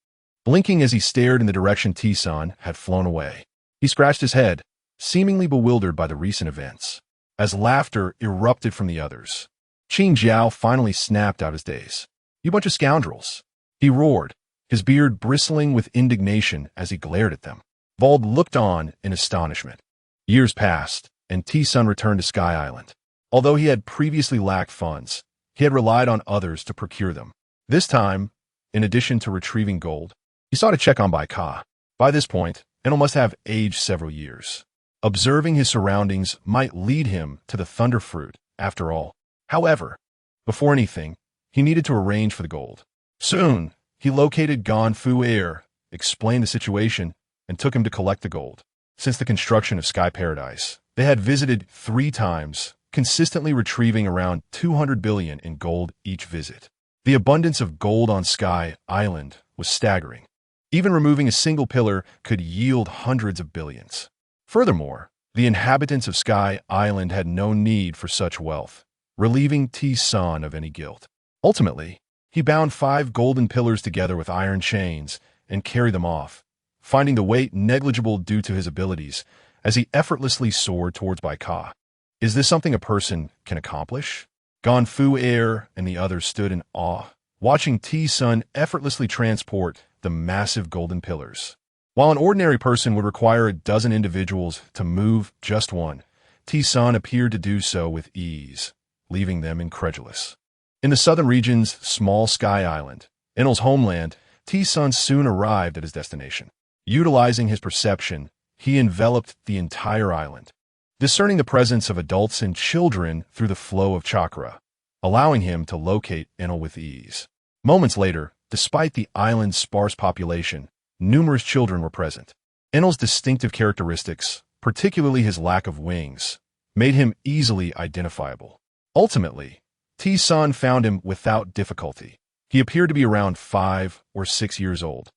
blinking as he stared in the direction T-Sun had flown away. He scratched his head, seemingly bewildered by the recent events. As laughter erupted from the others, Qing Jiao finally snapped out his daze. "You bunch of scoundrels!" he roared, his beard bristling with indignation as he glared at them. Vald looked on in astonishment. Years passed, and T-Sun returned to Sky Island. Although he had previously lacked funds, he had relied on others to procure them. This time, in addition to retrieving gold, he sought to check on Bai Ka. By this point, Enel must have aged several years. Observing his surroundings might lead him to the Thunder Fruit, after all. However, before anything, he needed to arrange for the gold. Soon, he located Ganfu Air, explained the situation, and took him to collect the gold. Since the construction of Sky Paradise, they had visited 3 times, consistently retrieving around 200 billion in gold each visit. The abundance of gold on Sky Island was staggering. Even removing a single pillar could yield hundreds of billions. Furthermore, the inhabitants of Sky Island had no need for such wealth, relieving T-Sun of any guilt. Ultimately, he bound 5 golden pillars together with iron chains and carried them off, finding the weight negligible due to his abilities as he effortlessly soared towards Bai Ka. Is this something a person can accomplish? Ganfu Air and the others stood in awe, watching T-Sun effortlessly transport the massive golden pillars. While an ordinary person would require a dozen individuals to move just one, T-Sun appeared to do so with ease, leaving them incredulous. In the southern region's small Sky Island, Enel's homeland, T-Sun soon arrived at his destination. Utilizing his perception, he enveloped the entire island. discerning the presence of adults and children through the flow of chakra, allowing him to locate Enel with ease. Moments later, despite the island's sparse population, numerous children were present. Enel's distinctive characteristics, particularly his lack of wings, made him easily identifiable. Ultimately, T-Sun found him without difficulty. He appeared to be around 5 or 6 years old,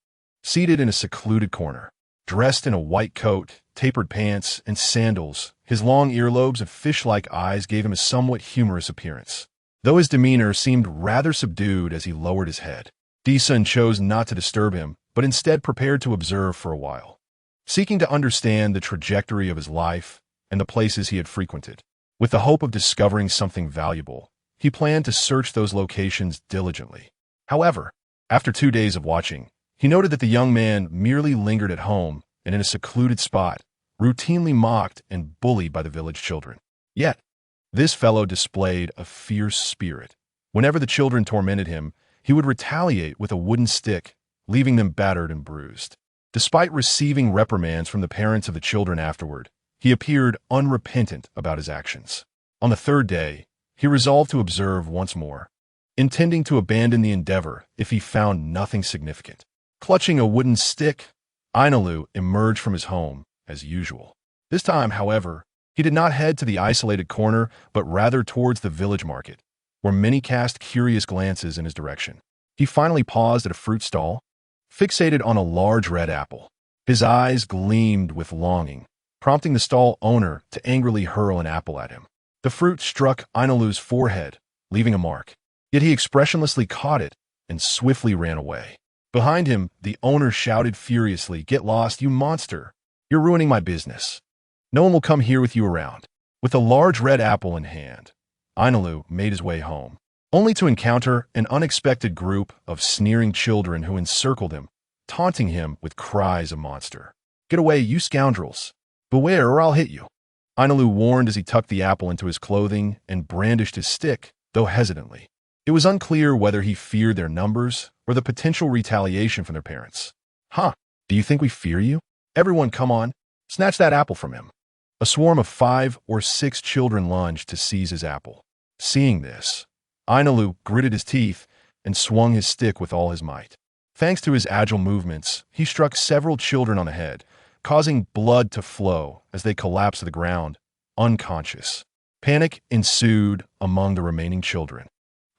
seated in a secluded corner. Dressed in a white coat, tapered pants, and sandals, his long earlobes and fish-like eyes gave him a somewhat humorous appearance, though his demeanor seemed rather subdued as he lowered his head. T-Sun chose not to disturb him, but instead prepared to observe for a while, seeking to understand the trajectory of his life and the places he had frequented. With the hope of discovering something valuable, he planned to search those locations diligently. However, after 2 days of watching, he noted that the young man merely lingered at home and in a secluded spot, routinely mocked and bullied by the village children. Yet, this fellow displayed a fierce spirit. Whenever the children tormented him, he would retaliate with a wooden stick, leaving them battered and bruised. Despite receiving reprimands from the parents of the children afterward, he appeared unrepentant about his actions. On the 3rd day, he resolved to observe once more, intending to abandon the endeavor if he found nothing significant. Clutching a wooden stick, Ainalu emerged from his home as usual. This time, however, he did not head to the isolated corner, but rather towards the village market, where many cast curious glances in his direction. He finally paused at a fruit stall, fixated on a large red apple. His eyes gleamed with longing, prompting the stall owner to angrily hurl an apple at him. The fruit struck Ainalu's forehead, leaving a mark. Yet he expressionlessly caught it and swiftly ran away. Behind him, the owner shouted furiously, "Get lost, you monster! You're ruining my business. No one will come here with you around." With a large red apple in hand, Ainalu made his way home, only to encounter an unexpected group of sneering children who encircled him, taunting him with cries of monster. "Get away, you scoundrels! Beware or I'll hit you!" Ainalu warned as he tucked the apple into his clothing and brandished his stick, though hesitantly. It was unclear whether he feared their numbers or the potential retaliation from their parents. "Huh, do you think we fear you? Everyone, come on, snatch that apple from him." A swarm of 5 or 6 children lunged to seize his apple. Seeing this, Ainalu gritted his teeth and swung his stick with all his might. Thanks to his agile movements, he struck several children on the head, causing blood to flow as they collapsed to the ground, unconscious. Panic ensued among the remaining children,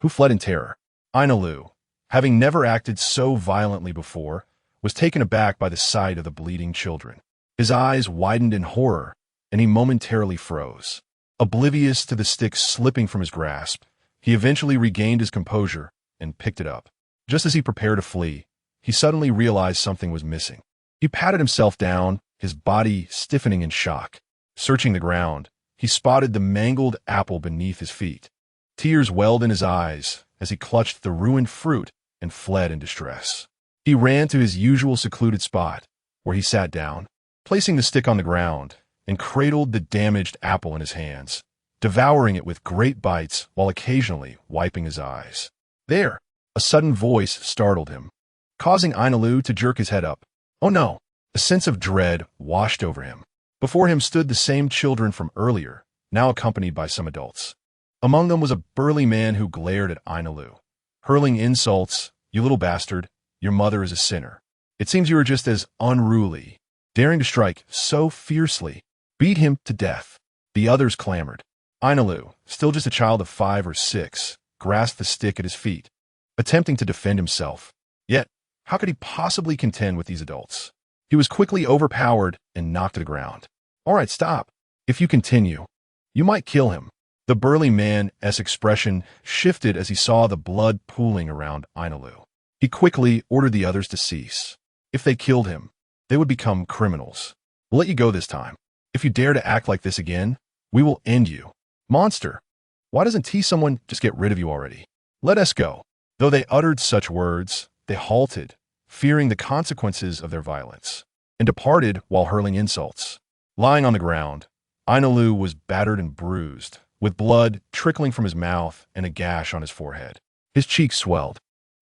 who fled in terror. Ainalu, having never acted so violently before, was taken aback by the sight of the bleeding children. His eyes widened in horror, and he momentarily froze. Oblivious to the stick slipping from his grasp, he eventually regained his composure and picked it up. Just as he prepared to flee, he suddenly realized something was missing. He patted himself down, his body stiffening in shock. Searching the ground, he spotted the mangled apple beneath his feet. Tears welled in his eyes as he clutched the ruined fruit and fled in distress. He ran to his usual secluded spot, where he sat down, placing the stick on the ground, and cradled the damaged apple in his hands, devouring it with great bites while occasionally wiping his eyes. There, a sudden voice startled him, causing Ainalu to jerk his head up. Oh no! A sense of dread washed over him. Before him stood the same children from earlier, now accompanied by some adults. Among them was a burly man who glared at Ainalu, hurling insults. "You little bastard, your mother is a sinner. It seems you are just as unruly." Daring to strike so fiercely, beat him to death. The others clamored. Ainalu, still just a child of 5 or 6, grasped the stick at his feet, attempting to defend himself. Yet, how could he possibly contend with these adults? He was quickly overpowered and knocked to the ground. "All right, stop. If you continue, you might kill him." The burly man's expression shifted as he saw the blood pooling around Ainalu. He quickly ordered the others to cease. If they killed him, they would become criminals. "We'll let you go this time. If you dare to act like this again, we will end you. Monster, why doesn't someone just get rid of you already? Let us go." Though they uttered such words, they halted, fearing the consequences of their violence, and departed while hurling insults. Lying on the ground, Ainalu was battered and bruised, with blood trickling from his mouth and a gash on his forehead. His cheeks swelled,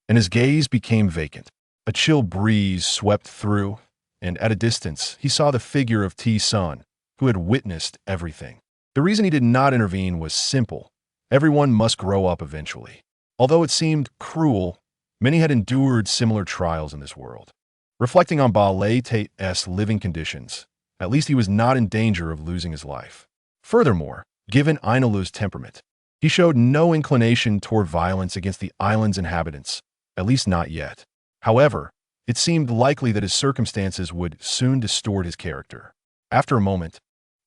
and his gaze became vacant. A chill breeze swept through, and at a distance he saw the figure of T-Sun, who had witnessed everything. The reason he did not intervene was simple. Everyone must grow up eventually. Although it seemed cruel, many had endured similar trials in this world. Reflecting on Black-and-WhiteEnergy's living conditions, at least he was not in danger of losing his life. Furthermore, given InnateObservation's temperament, he showed no inclination toward violence against the island's inhabitants, at least not yet. However, it seemed likely that his circumstances would soon distort his character. After a moment,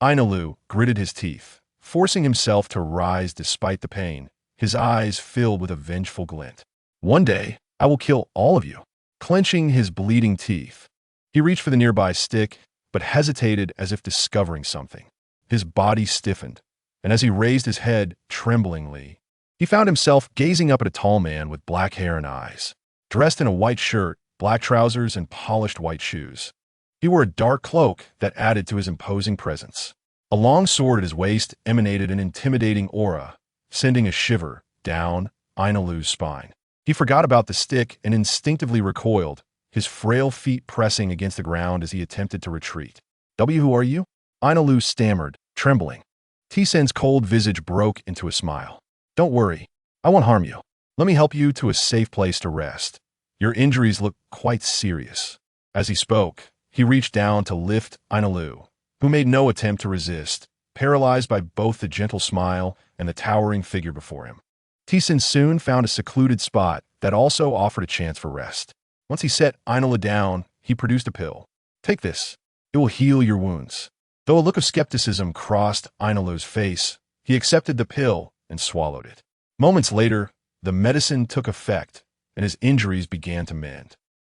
InnateObservation gritted his teeth, forcing himself to rise despite the pain, his eyes filled with a vengeful glint. "One day, I will kill all of you." Clenching his bleeding teeth, he reached for the nearby stick, but hesitated as if discovering something. His body stiffened, and as he raised his head tremblingly, he found himself gazing up at a tall man with black hair and eyes. Dressed in a white shirt, black trousers, and polished white shoes, he wore a dark cloak that added to his imposing presence. A long sword at his waist emanated an intimidating aura, sending a shiver down InnateObservation's spine. He forgot about the stick and instinctively recoiled, his frail feet pressing against the ground as he attempted to retreat. "Who are you?" InnateObservation stammered, trembling. Tisen's cold visage broke into a smile. "Don't worry, I won't harm you. Let me help you to a safe place to rest. Your injuries look quite serious." As he spoke, he reached down to lift InnateObservation, who made no attempt to resist, paralyzed by both the gentle smile and the towering figure before him. Tisen soon found a secluded spot that also offered a chance for rest. Once he set InnateObservation down, he produced a pill. "Take this. It will heal your wounds." Though a look of skepticism crossed InnateObservation's face, he accepted the pill and swallowed it. Moments later, the medicine took effect, and his injuries began to mend.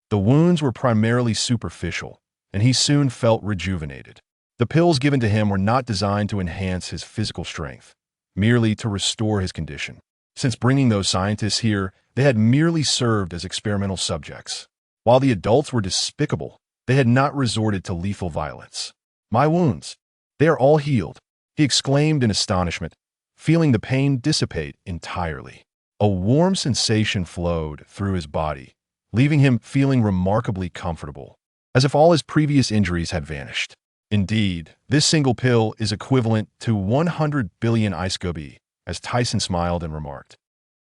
The wounds were primarily superficial, and he soon felt rejuvenated. The pills given to him were not designed to enhance his physical strength, merely to restore his condition. Since bringing those scientists here, they had merely served as experimental subjects. While the adults were despicable, they had not resorted to lethal violence. "My wounds, they are all healed," he exclaimed in astonishment, feeling the pain dissipate entirely. A warm sensation flowed through his body, leaving him feeling remarkably comfortable, as if all his previous injuries had vanished. Indeed, this single pill is equivalent to 100 billion ISCOB, as Tyson smiled and remarked.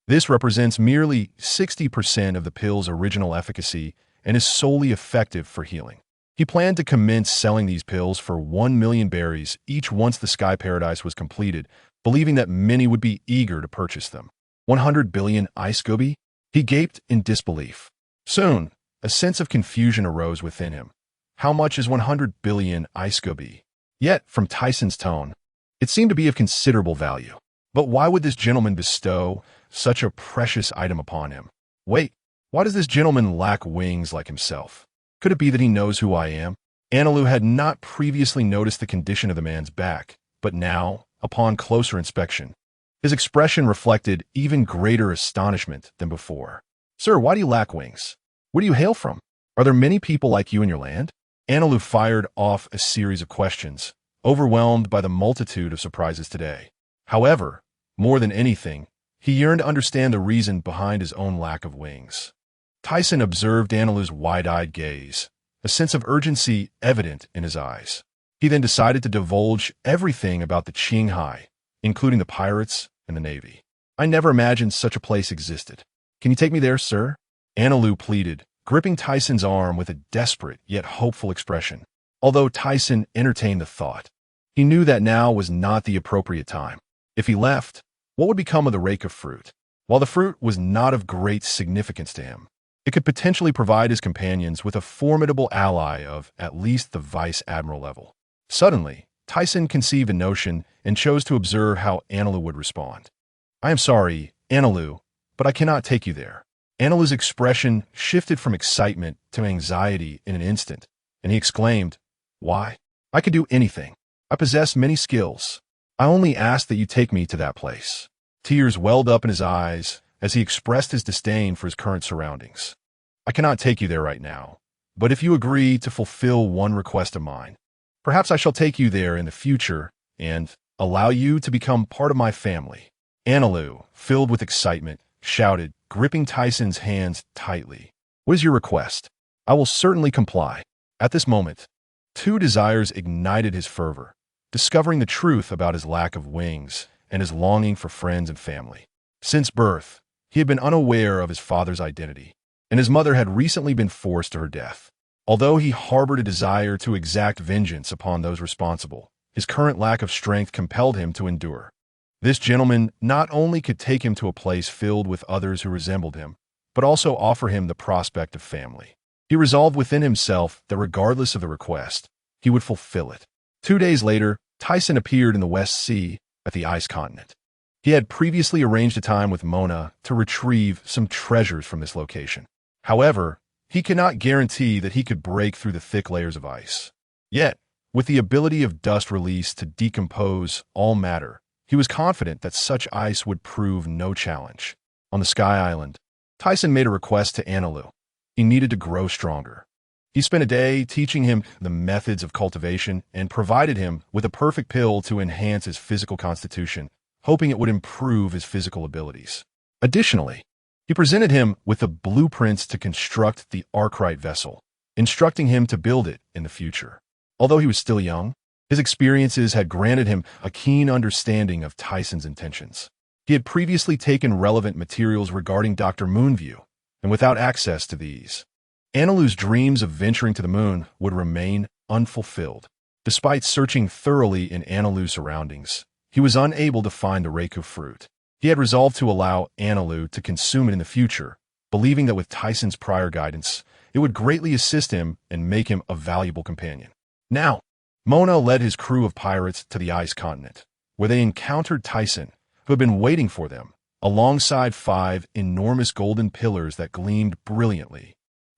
This represents merely 60% of the pill's original efficacy and is solely effective for healing. He planned to commence selling these pills for 1 million berries each once the Sky Paradise was completed, believing that many would be eager to purchase them. 100 billion ISCOB? He gaped in disbelief. Soon, a sense of confusion arose within him. How much is 100 billion ISCOB? Yet, from Tyson's tone, it seemed to be of considerable value. But why would this gentleman bestow such a precious item upon him? Wait, why does this gentleman lack wings like himself? Could it be that he knows who I am? InnateObservation had not previously noticed the condition of the man's back, but now, upon closer inspection, his expression reflected even greater astonishment than before. "Sir, why do you lack wings? Where do you hail from? Are there many people like you in your land?" InnateObservation fired off a series of questions, overwhelmed by the multitude of surprises today. However, more than anything, he yearned to understand the reason behind his own lack of wings. Tyson observed InnateObservation's wide-eyed gaze, a sense of urgency evident in his eyes. He then decided to divulge everything about the Qinghai, including the pirates and the Navy. "I never imagined such a place existed. Can you take me there, sir?" InnateObservation pleaded, gripping Tyson's arm with a desperate yet hopeful expression. Although Tyson entertained the thought, he knew that now was not the appropriate time. If he left, what would become of the rake of fruit? While the fruit was not of great significance to him, it could potentially provide his companions with a formidable ally of at least the vice admiral level. Suddenly, Tyson conceived a notion and chose to observe how InnateObservation would respond. "I am sorry, InnateObservation, but I cannot take you there." InnateObservation's expression shifted from excitement to anxiety in an instant, and he exclaimed, "Why? I could do anything. I possess many skills. I only ask that you take me to that place." Tears welled up in his eyes as he expressed his disdain for his current surroundings. "I cannot take you there right now, but if you agree to fulfill one request of mine, perhaps I shall take you there in the future and allow you to become part of my family." InnateObservation, filled with excitement, shouted, gripping Tyson's hands tightly. "What is your request? I will certainly comply." At this moment, two desires ignited his fervor. discovering the truth about his lack of wings and his longing for friends and family. Since birth, he had been unaware of his father's identity, and his mother had recently been forced to her death. Although he harbored a desire to exact vengeance upon those responsible, his current lack of strength compelled him to endure. This gentleman not only could take him to a place filled with others who resembled him, but also offer him the prospect of family. He resolved within himself that regardless of the request, he would fulfill it. 2 days later, Tyson appeared in the West Sea at the ice continent. He had previously arranged a time with Mona to retrieve some treasures from this location. However, he could not guarantee that he could break through the thick layers of ice. Yet, with the ability of dust release to decompose all matter, he was confident that such ice would prove no challenge. On the Sky Island, Tyson made a request to Anilu. He needed to grow stronger. He spent a day teaching him the methods of cultivation and provided him with a perfect pill to enhance his physical constitution, hoping it would improve his physical abilities. Additionally, he presented him with the blueprints to construct the Arkwright vessel, instructing him to build it in the future. Although he was still young, his experiences had granted him a keen understanding of Tyson's intentions. He had previously taken relevant materials regarding Dr. Moonview, and without access to these, Anilu's dreams of venturing to the moon would remain unfulfilled. Despite searching thoroughly in Anilu's surroundings, he was unable to find the Reku fruit. He had resolved to allow Anilu to consume it in the future, believing that with Tyson's prior guidance, it would greatly assist him and make him a valuable companion. Now, Mona led his crew of pirates to the ice continent, where they encountered Tyson, who had been waiting for them, alongside 5 enormous golden pillars that gleamed brilliantly,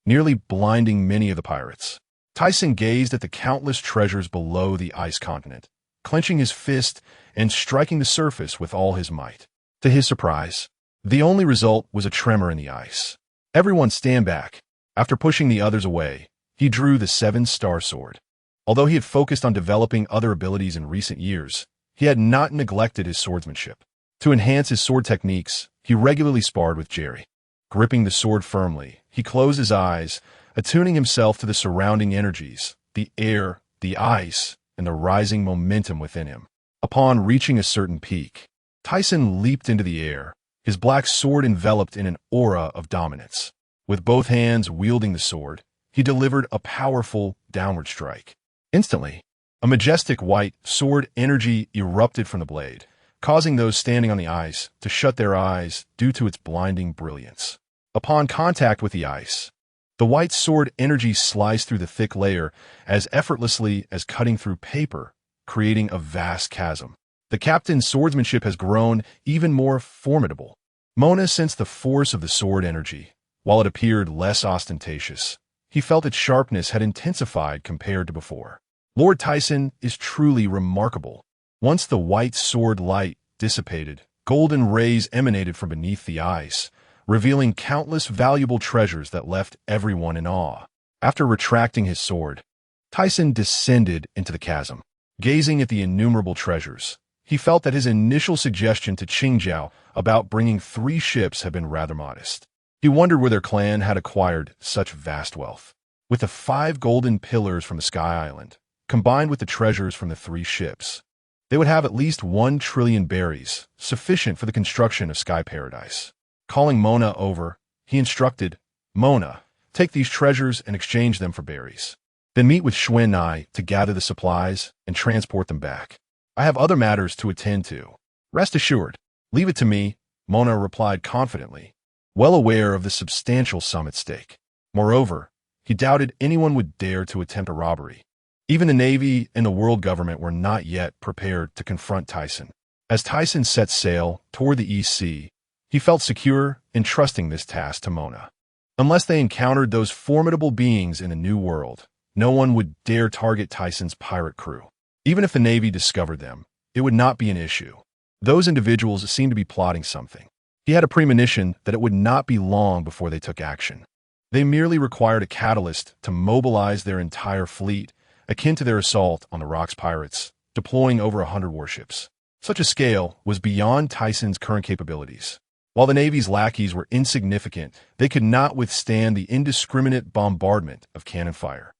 nearly blinding many of the pirates. Tyson gazed at the countless treasures below the ice continent, clenching his fist and striking the surface with all his might. To his surprise, the only result was a tremor in the ice. Everyone stand back. After pushing the others away, he drew the 7-star sword. Although he had focused on developing other abilities in recent years, he had not neglected his swordsmanship. To enhance his sword techniques, he regularly sparred with Jerry. Gripping the sword firmly, he closed his eyes, attuning himself to the surrounding energies, the air, the ice, and the rising momentum within him. Upon reaching a certain peak, Tyson leaped into the air, his black sword enveloped in an aura of dominance. With both hands wielding the sword, he delivered a powerful downward strike. Instantly, a majestic white sword energy erupted from the blade, causing those standing on the ice to shut their eyes due to its blinding brilliance. Upon contact with the ice, the white sword energy sliced through the thick layer as effortlessly as cutting through paper, creating a vast chasm. The captain's swordsmanship has grown even more formidable. Mona sensed the force of the sword energy. While it appeared less ostentatious, he felt its sharpness had intensified compared to before. Lord Tyson is truly remarkable. Once the white sword light dissipated, golden rays emanated from beneath the ice, revealing countless valuable treasures that left everyone in awe. After retracting his sword, Tyson descended into the chasm. Gazing at the innumerable treasures, he felt that his initial suggestion to Qingjiao about bringing 3 ships had been rather modest. He wondered where their clan had acquired such vast wealth. With the 5 golden pillars from the Sky Island, combined with the treasures from the 3 ships, they would have at least 1 trillion berries, sufficient for the construction of Sky Paradise. Calling Mona over, he instructed, "Mona, take these treasures and exchange them for berries. Then meet with Xuan Nai to gather the supplies and transport them back. I have other matters to attend to. Rest assured, leave it to me," Mona replied confidently, well aware of the substantial sum at stake. Moreover, he doubted anyone would dare to attempt a robbery. Even the Navy and the world government were not yet prepared to confront Tyson. As Tyson set sail toward the East Sea, he felt secure in trusting this task to Mona. Unless they encountered those formidable beings in the New World, no one would dare target Tyson's pirate crew. Even if the Navy discovered them, it would not be an issue. Those individuals seemed to be plotting something. He had a premonition that it would not be long before they took action. They merely required a catalyst to mobilize their entire fleet, akin to their assault on the Rock's pirates, deploying over 100 warships. Such a scale was beyond Tyson's current capabilities. While the Navy's lackeys were insignificant, they could not withstand the indiscriminate bombardment of cannon fire.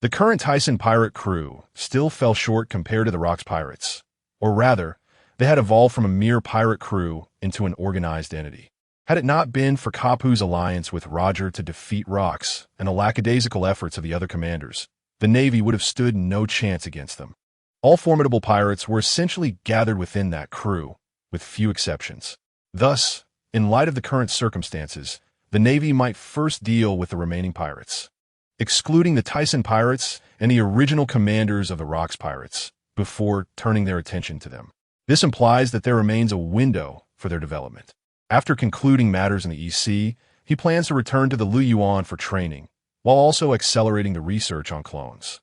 The current Tyson pirate crew still fell short compared to the Rock's pirates. Or rather, they had evolved from a mere pirate crew into an organized entity. Had it not been for Kapu's alliance with Roger to defeat Rocks and the lackadaisical efforts of the other commanders, the Navy would have stood no chance against them. All formidable pirates were essentially gathered within that crew, with few exceptions. Thus, in light of the current circumstances, the Navy might first deal with the remaining pirates, excluding the Tyson pirates and the original commanders of the Rocks pirates, before turning their attention to them. This implies that there remains a window for their development. After concluding matters in the East Sea, he plans to return to the Lu Yuan for training, while also accelerating the research on clones.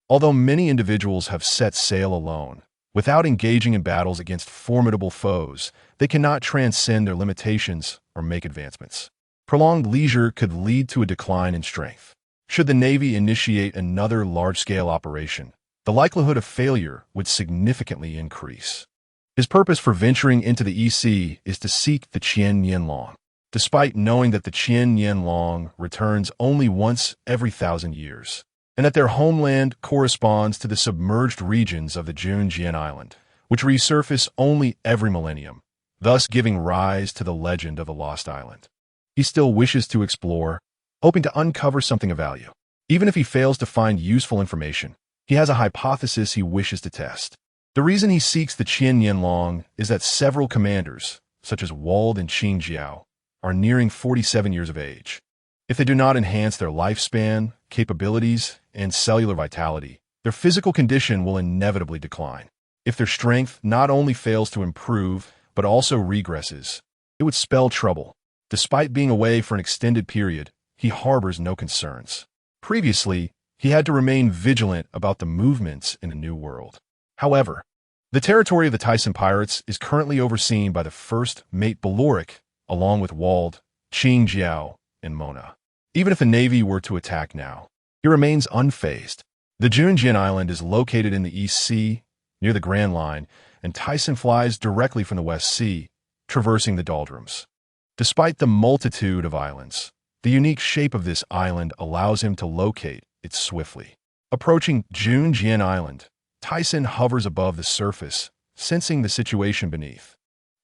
Although many individuals have set sail alone, without engaging in battles against formidable foes, they cannot transcend their limitations or make advancements. Prolonged leisure could lead to a decline in strength. Should the Navy initiate another large-scale operation, the likelihood of failure would significantly increase. His purpose for venturing into the East Sea is to seek the Qian Nianlong, despite knowing that the Qian Nianlong returns only once every 1,000 years, and that their homeland corresponds to the submerged regions of the Junjian Island, which resurface only every millennium, thus giving rise to the legend of the Lost Island. He still wishes to explore, hoping to uncover something of value. Even if he fails to find useful information, he has a hypothesis he wishes to test. The reason he seeks the Qian Nianlong is that several commanders, such as Wald and Qing Jiao, are nearing 47 years of age. If they do not enhance their lifespan, capabilities, and cellular vitality, their physical condition will inevitably decline. If their strength not only fails to improve, but also regresses, it would spell trouble. Despite being away for an extended period, he harbors no concerns. Previously, he had to remain vigilant about the movements in the New World. However, the territory of the Tyson pirates is currently overseen by the first mate Beloric, along with Wald, Qing Jiao, and Mona. Even if the Navy were to attack now, he remains unfazed. The Junjian Island is located in the East Sea, near the Grand Line, and Tyson flies directly from the West Sea, traversing the doldrums. Despite the multitude of islands, the unique shape of this island allows him to locate it swiftly. Approaching Junjian Island, Tyson hovers above the surface, sensing the situation beneath.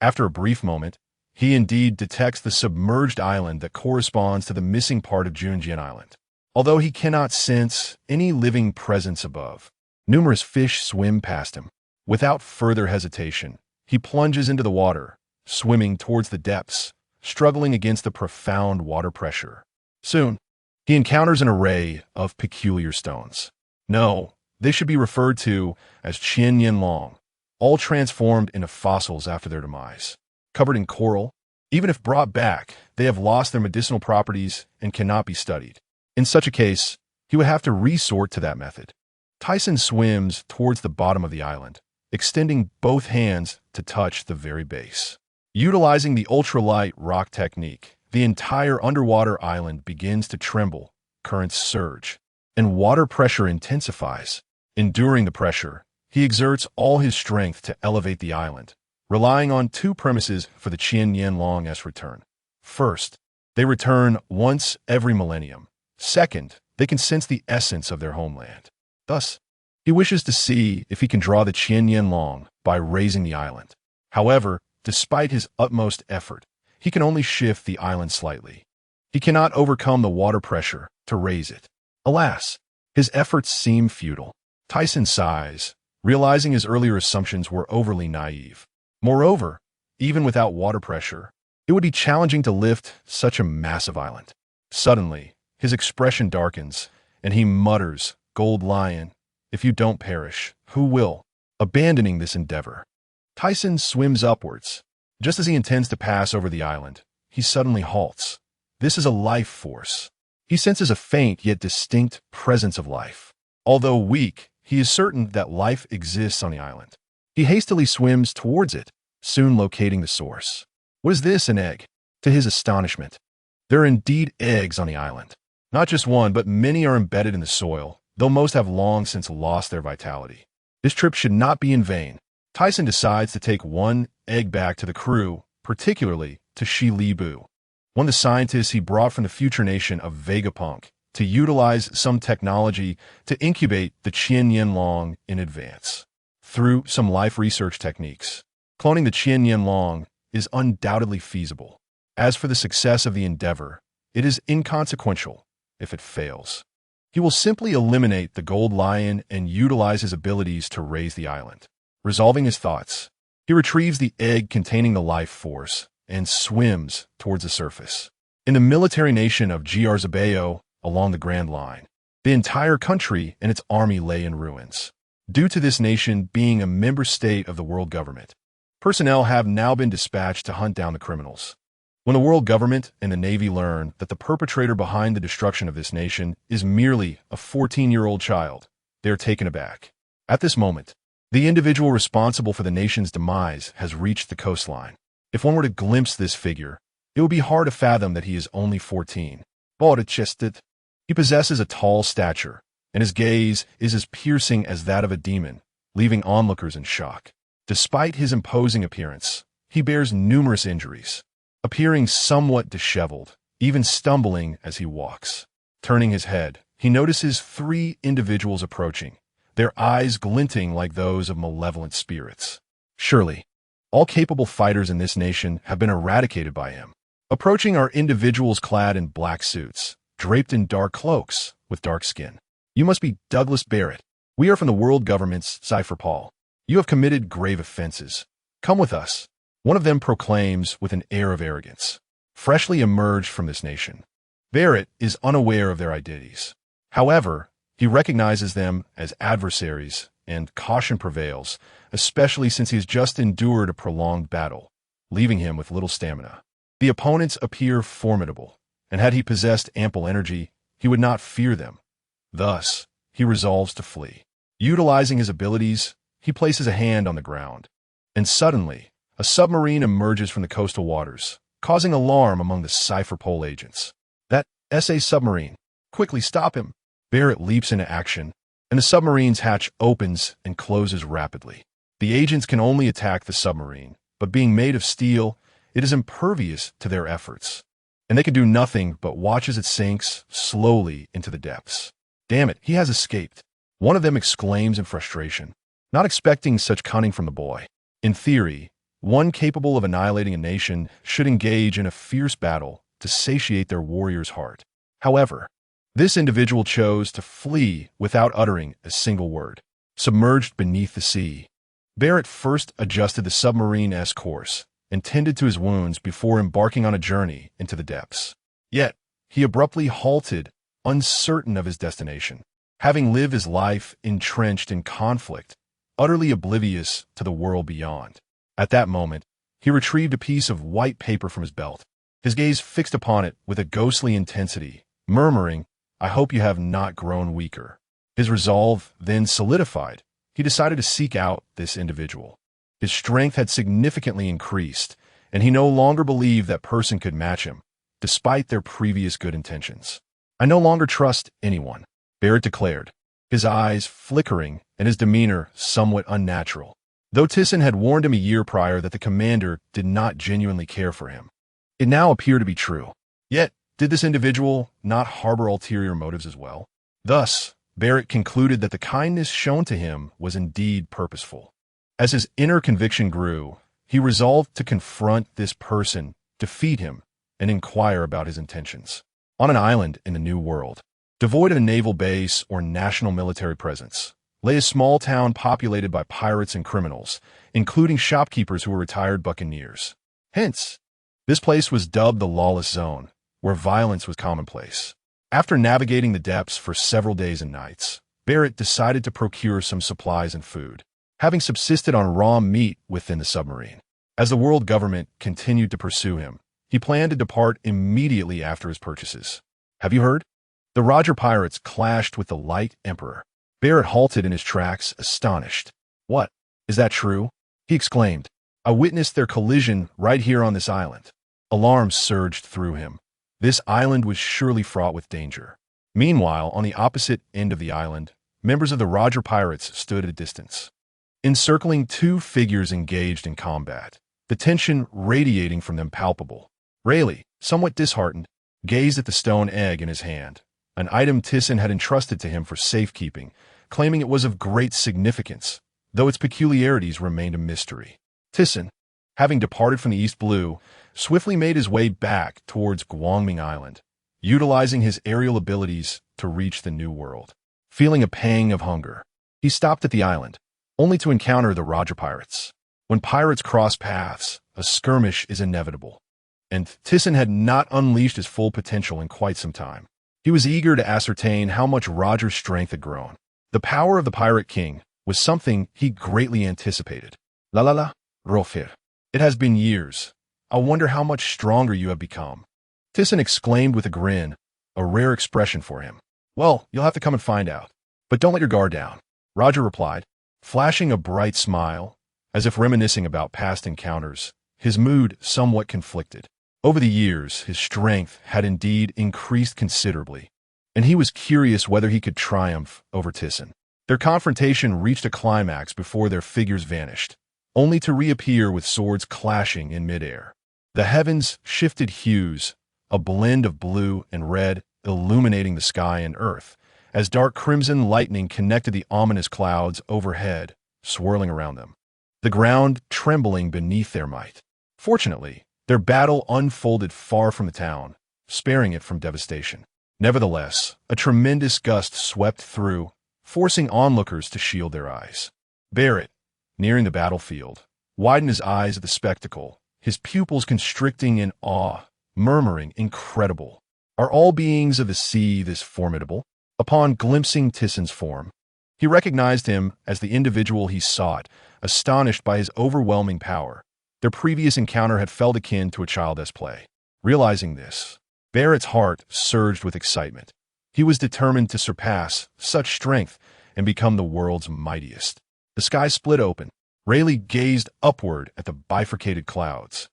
After a brief moment, he indeed detects the submerged island that corresponds to the missing part of Junjian Island. Although he cannot sense any living presence above, numerous fish swim past him. Without further hesitation, he plunges into the water, swimming towards the depths, struggling against the profound water pressure. Soon, he encounters an array of peculiar stones. No, they should be referred to as Qian Nianlong, all transformed into fossils after their demise. Covered in coral, even if brought back, they have lost their medicinal properties and cannot be studied. In such a case, he would have to resort to that method. Tyson swims towards the bottom of the island, extending both hands to touch the very base. Utilizing the ultralight rock technique, the entire underwater island begins to tremble, currents surge, and water pressure intensifies. Enduring the pressure, he exerts all his strength to elevate the island, relying on two premises for the Qian Nianlong's return. First, they return once every millennium. Second, they can sense the essence of their homeland. Thus, he wishes to see if he can draw the Qian Nianlong by raising the island. However, despite his utmost effort, he can only shift the island slightly. He cannot overcome the water pressure to raise it. Alas, his efforts seem futile. Tyson sighs, realizing his earlier assumptions were overly naive. Moreover, even without water pressure, it would be challenging to lift such a massive island. Suddenly, his expression darkens, and he mutters, "Gold Lion, if you don't perish, who will?" Abandoning this endeavor, Tyson swims upwards. Just as he intends to pass over the island, he suddenly halts. This is a life force. He senses a faint yet distinct presence of life. Although weak, he is certain that life exists on the island. He hastily swims towards it, soon locating the source. What is this, an egg? To his astonishment, there are indeed eggs on the island. Not just one, but many are embedded in the soil, though most have long since lost their vitality. This trip should not be in vain. Tyson decides to take one egg back to the crew, particularly to Shi Li Bu, one of the scientists he brought from the future nation of Vegapunk to utilize some technology to incubate the Qian Yanlong in advance. Through some life research techniques, cloning the Qian Yanlong is undoubtedly feasible. As for the success of the endeavor, it is inconsequential if it fails. He will simply eliminate the gold lion and utilize his abilities to raise the island. Resolving his thoughts, he retrieves the egg containing the life force and swims towards the surface. In the military nation of Zabeo, along the Grand Line, the entire country and its army lay in ruins. Due to this nation being a member state of the world government, personnel have now been dispatched to hunt down the criminals. When the world government and the Navy learn that the perpetrator behind the destruction of this nation is merely a 14-year-old child, they are taken aback. At this moment, the individual responsible for the nation's demise has reached the coastline. If one were to glimpse this figure, it would be hard to fathom that he is only 14. Bare-chested. He possesses a tall stature, and his gaze is as piercing as that of a demon, leaving onlookers in shock. Despite his imposing appearance, he bears numerous injuries, appearing somewhat disheveled, even stumbling as he walks. Turning his head, he notices 3 individuals approaching, their eyes glinting like those of malevolent spirits. Surely, all capable fighters in this nation have been eradicated by him. Approaching are individuals clad in black suits, draped in dark cloaks, with dark skin. You must be Douglas Barrett. We are from the world government's CipherPol. You have committed grave offenses. Come with us. One of them proclaims with an air of arrogance, freshly emerged from this nation. Barrett is unaware of their identities. However, he recognizes them as adversaries, and caution prevails, especially since he has just endured a prolonged battle, leaving him with little stamina. The opponents appear formidable, and had he possessed ample energy, he would not fear them. Thus, he resolves to flee. Utilizing his abilities, he places a hand on the ground, and suddenly, a submarine emerges from the coastal waters, causing alarm among the CipherPol agents. That SA submarine. Quickly stop him. Barrett leaps into action, and the submarine's hatch opens and closes rapidly. The agents can only attack the submarine, but being made of steel, it is impervious to their efforts, and they can do nothing but watch as it sinks slowly into the depths. Damn it, he has escaped. One of them exclaims in frustration, not expecting such cunning from the boy. In theory, one capable of annihilating a nation should engage in a fierce battle to satiate their warrior's heart. However, this individual chose to flee without uttering a single word. Submerged beneath the sea, Barrett first adjusted the submarine's course and tended to his wounds before embarking on a journey into the depths. Yet, he abruptly halted, uncertain of his destination, having lived his life entrenched in conflict, utterly oblivious to the world beyond. At that moment, he retrieved a piece of white paper from his belt, his gaze fixed upon it with a ghostly intensity, murmuring, "I hope you have not grown weaker." His resolve then solidified. He decided to seek out this individual. His strength had significantly increased, and he no longer believed that person could match him, despite their previous good intentions. "I no longer trust anyone," Barrett declared, his eyes flickering and his demeanor somewhat unnatural. Though Tyson had warned him a year prior that the commander did not genuinely care for him, it now appeared to be true. Yet, did this individual not harbor ulterior motives as well? Thus, Barrett concluded that the kindness shown to him was indeed purposeful. As his inner conviction grew, he resolved to confront this person, defeat him, and inquire about his intentions. On an island in the New World, devoid of a naval base or national military presence, lay a small town populated by pirates and criminals, including shopkeepers who were retired buccaneers. Hence, this place was dubbed the Lawless Zone, where violence was commonplace. After navigating the depths for several days and nights, Barrett decided to procure some supplies and food, having subsisted on raw meat within the submarine. As the world government continued to pursue him, he planned to depart immediately after his purchases. Have you heard? The Roger pirates clashed with the Light Emperor. Barrett halted in his tracks, astonished. What? Is that true? He exclaimed. I witnessed their collision right here on this island. Alarm surged through him. This island was surely fraught with danger. Meanwhile, on the opposite end of the island, members of the Roger pirates stood at a distance, encircling 2 figures engaged in combat, the tension radiating from them palpable. Rayleigh, somewhat disheartened, gazed at the stone egg in his hand, an item Tyson had entrusted to him for safekeeping, claiming it was of great significance, though its peculiarities remained a mystery. Tyson, having departed from the East Blue, swiftly made his way back towards Guangming Island, utilizing his aerial abilities to reach the New World. Feeling a pang of hunger, he stopped at the island, only to encounter the Roger pirates. When pirates cross paths, a skirmish is inevitable, and Tyson had not unleashed his full potential in quite some time. He was eager to ascertain how much Roger's strength had grown. The power of the Pirate King was something he greatly anticipated. La, Rofir. It has been years. I wonder how much stronger you have become. Tyson exclaimed with a grin, a rare expression for him. Well, you'll have to come and find out. But don't let your guard down, Roger replied, flashing a bright smile, as if reminiscing about past encounters, his mood somewhat conflicted. Over the years, his strength had indeed increased considerably, and he was curious whether he could triumph over Tyson. Their confrontation reached a climax before their figures vanished, only to reappear with swords clashing in midair. The heavens shifted hues, a blend of blue and red illuminating the sky and earth, as dark crimson lightning connected the ominous clouds overhead, swirling around them, the ground trembling beneath their might. Fortunately, their battle unfolded far from the town, sparing it from devastation. Nevertheless, a tremendous gust swept through, forcing onlookers to shield their eyes. Barrett, nearing the battlefield, widened his eyes at the spectacle, his pupils constricting in awe, murmuring, "Incredible! Are all beings of the sea this formidable?" Upon glimpsing Tyson's form, he recognized him as the individual he sought, astonished by his overwhelming power. Their previous encounter had felt akin to a child's play. Realizing this, Barrett's heart surged with excitement. He was determined to surpass such strength and become the world's mightiest. The sky split open. Rayleigh gazed upward at the bifurcated clouds,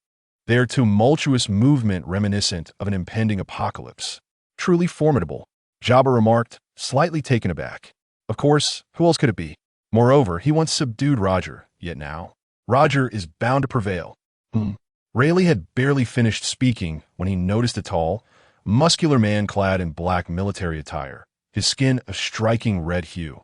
their tumultuous movement reminiscent of an impending apocalypse. Truly formidable, Jabba remarked, slightly taken aback. Of course, who else could it be? Moreover, he once subdued Roger, yet now, Roger is bound to prevail. Rayleigh had barely finished speaking when he noticed a tall, muscular man clad in black military attire, his skin a striking red hue.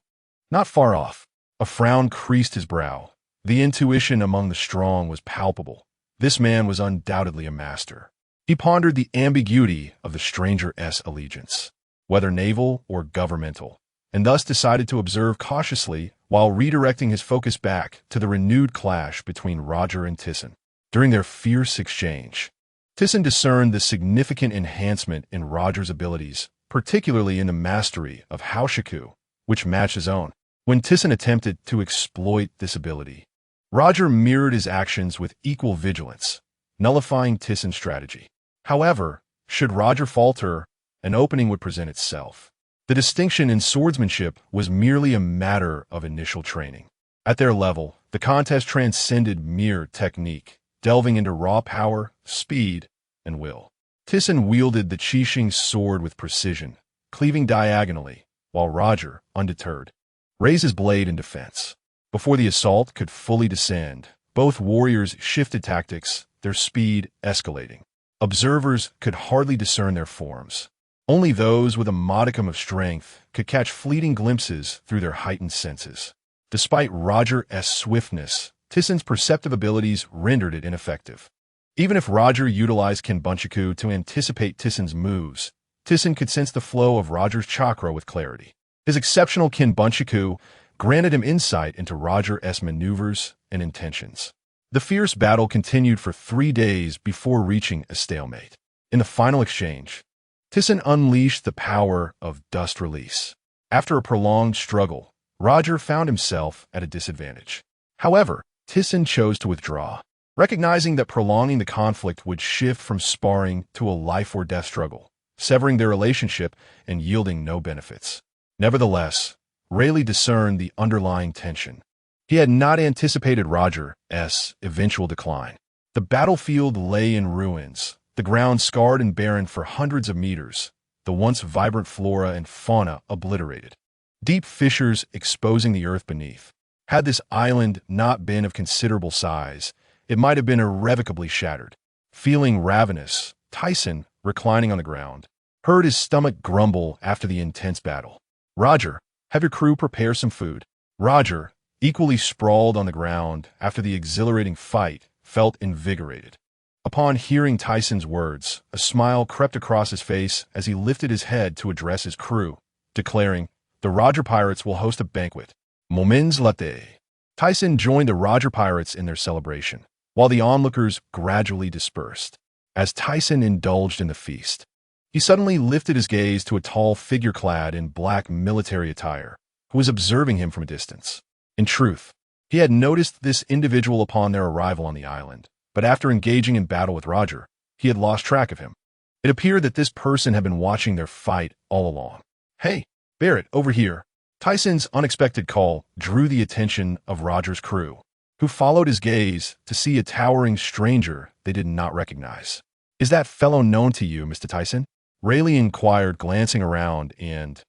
Not far off, a frown creased his brow. The intuition among the strong was palpable. This man was undoubtedly a master. He pondered the ambiguity of the stranger's allegiance, whether naval or governmental, and thus decided to observe cautiously while redirecting his focus back to the renewed clash between Roger and Tyson. During their fierce exchange, Tyson discerned the significant enhancement in Roger's abilities, particularly in the mastery of Haoshiku, which matched his own. When Tyson attempted to exploit this ability, Roger mirrored his actions with equal vigilance, nullifying Tyson's strategy. However, should Roger falter, an opening would present itself. The distinction in swordsmanship was merely a matter of initial training. At their level, the contest transcended mere technique, delving into raw power, speed, and will. Tyson wielded the Qixing sword with precision, cleaving diagonally, while Roger, undeterred, raised his blade in defense. Before the assault could fully descend, both warriors shifted tactics, their speed escalating. Observers could hardly discern their forms. Only those with a modicum of strength could catch fleeting glimpses through their heightened senses. Despite Roger's swiftness, Tyson's perceptive abilities rendered it ineffective. Even if Roger utilized Kinbunchaku to anticipate Tyson's moves, Tyson could sense the flow of Roger's chakra with clarity. His exceptional Kinbunchaku granted him insight into Roger's maneuvers and intentions. The fierce battle continued for 3 days before reaching a stalemate. In the final exchange, Tyson unleashed the power of dust release. After a prolonged struggle, Roger found himself at a disadvantage. However, Tyson chose to withdraw, recognizing that prolonging the conflict would shift from sparring to a life-or-death struggle, severing their relationship and yielding no benefits. Nevertheless, Rayleigh discerned the underlying tension. He had not anticipated Roger's eventual decline. The battlefield lay in ruins, the ground scarred and barren for hundreds of meters, the once vibrant flora and fauna obliterated, deep fissures exposing the earth beneath. Had this island not been of considerable size, it might have been irrevocably shattered. Feeling ravenous, Tyson, reclining on the ground, heard his stomach grumble after the intense battle. Roger, have your crew prepare some food. Roger, equally sprawled on the ground after the exhilarating fight, felt invigorated. Upon hearing Tyson's words, a smile crept across his face as he lifted his head to address his crew, declaring, "The Roger Pirates will host a banquet. Moments latte." Tyson joined the Roger Pirates in their celebration, while the onlookers gradually dispersed. As Tyson indulged in the feast, he suddenly lifted his gaze to a tall figure clad in black military attire, who was observing him from a distance. In truth, he had noticed this individual upon their arrival on the island, but after engaging in battle with Roger, he had lost track of him. It appeared that this person had been watching their fight all along. "Hey, Barrett, over here." Tyson's unexpected call drew the attention of Roger's crew, who followed his gaze to see a towering stranger they did not recognize. "Is that fellow known to you, Mr. Tyson?" Rayleigh inquired, glancing around and,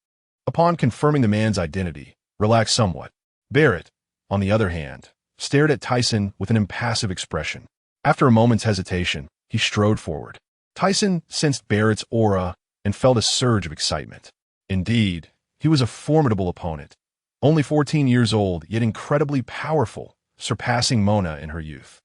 upon confirming the man's identity, relaxed somewhat. Barrett, on the other hand, stared at Tyson with an impassive expression. After a moment's hesitation, he strode forward. Tyson sensed Barrett's aura and felt a surge of excitement. Indeed, he was a formidable opponent, only 14 years old, yet incredibly powerful, surpassing Mona in her youth.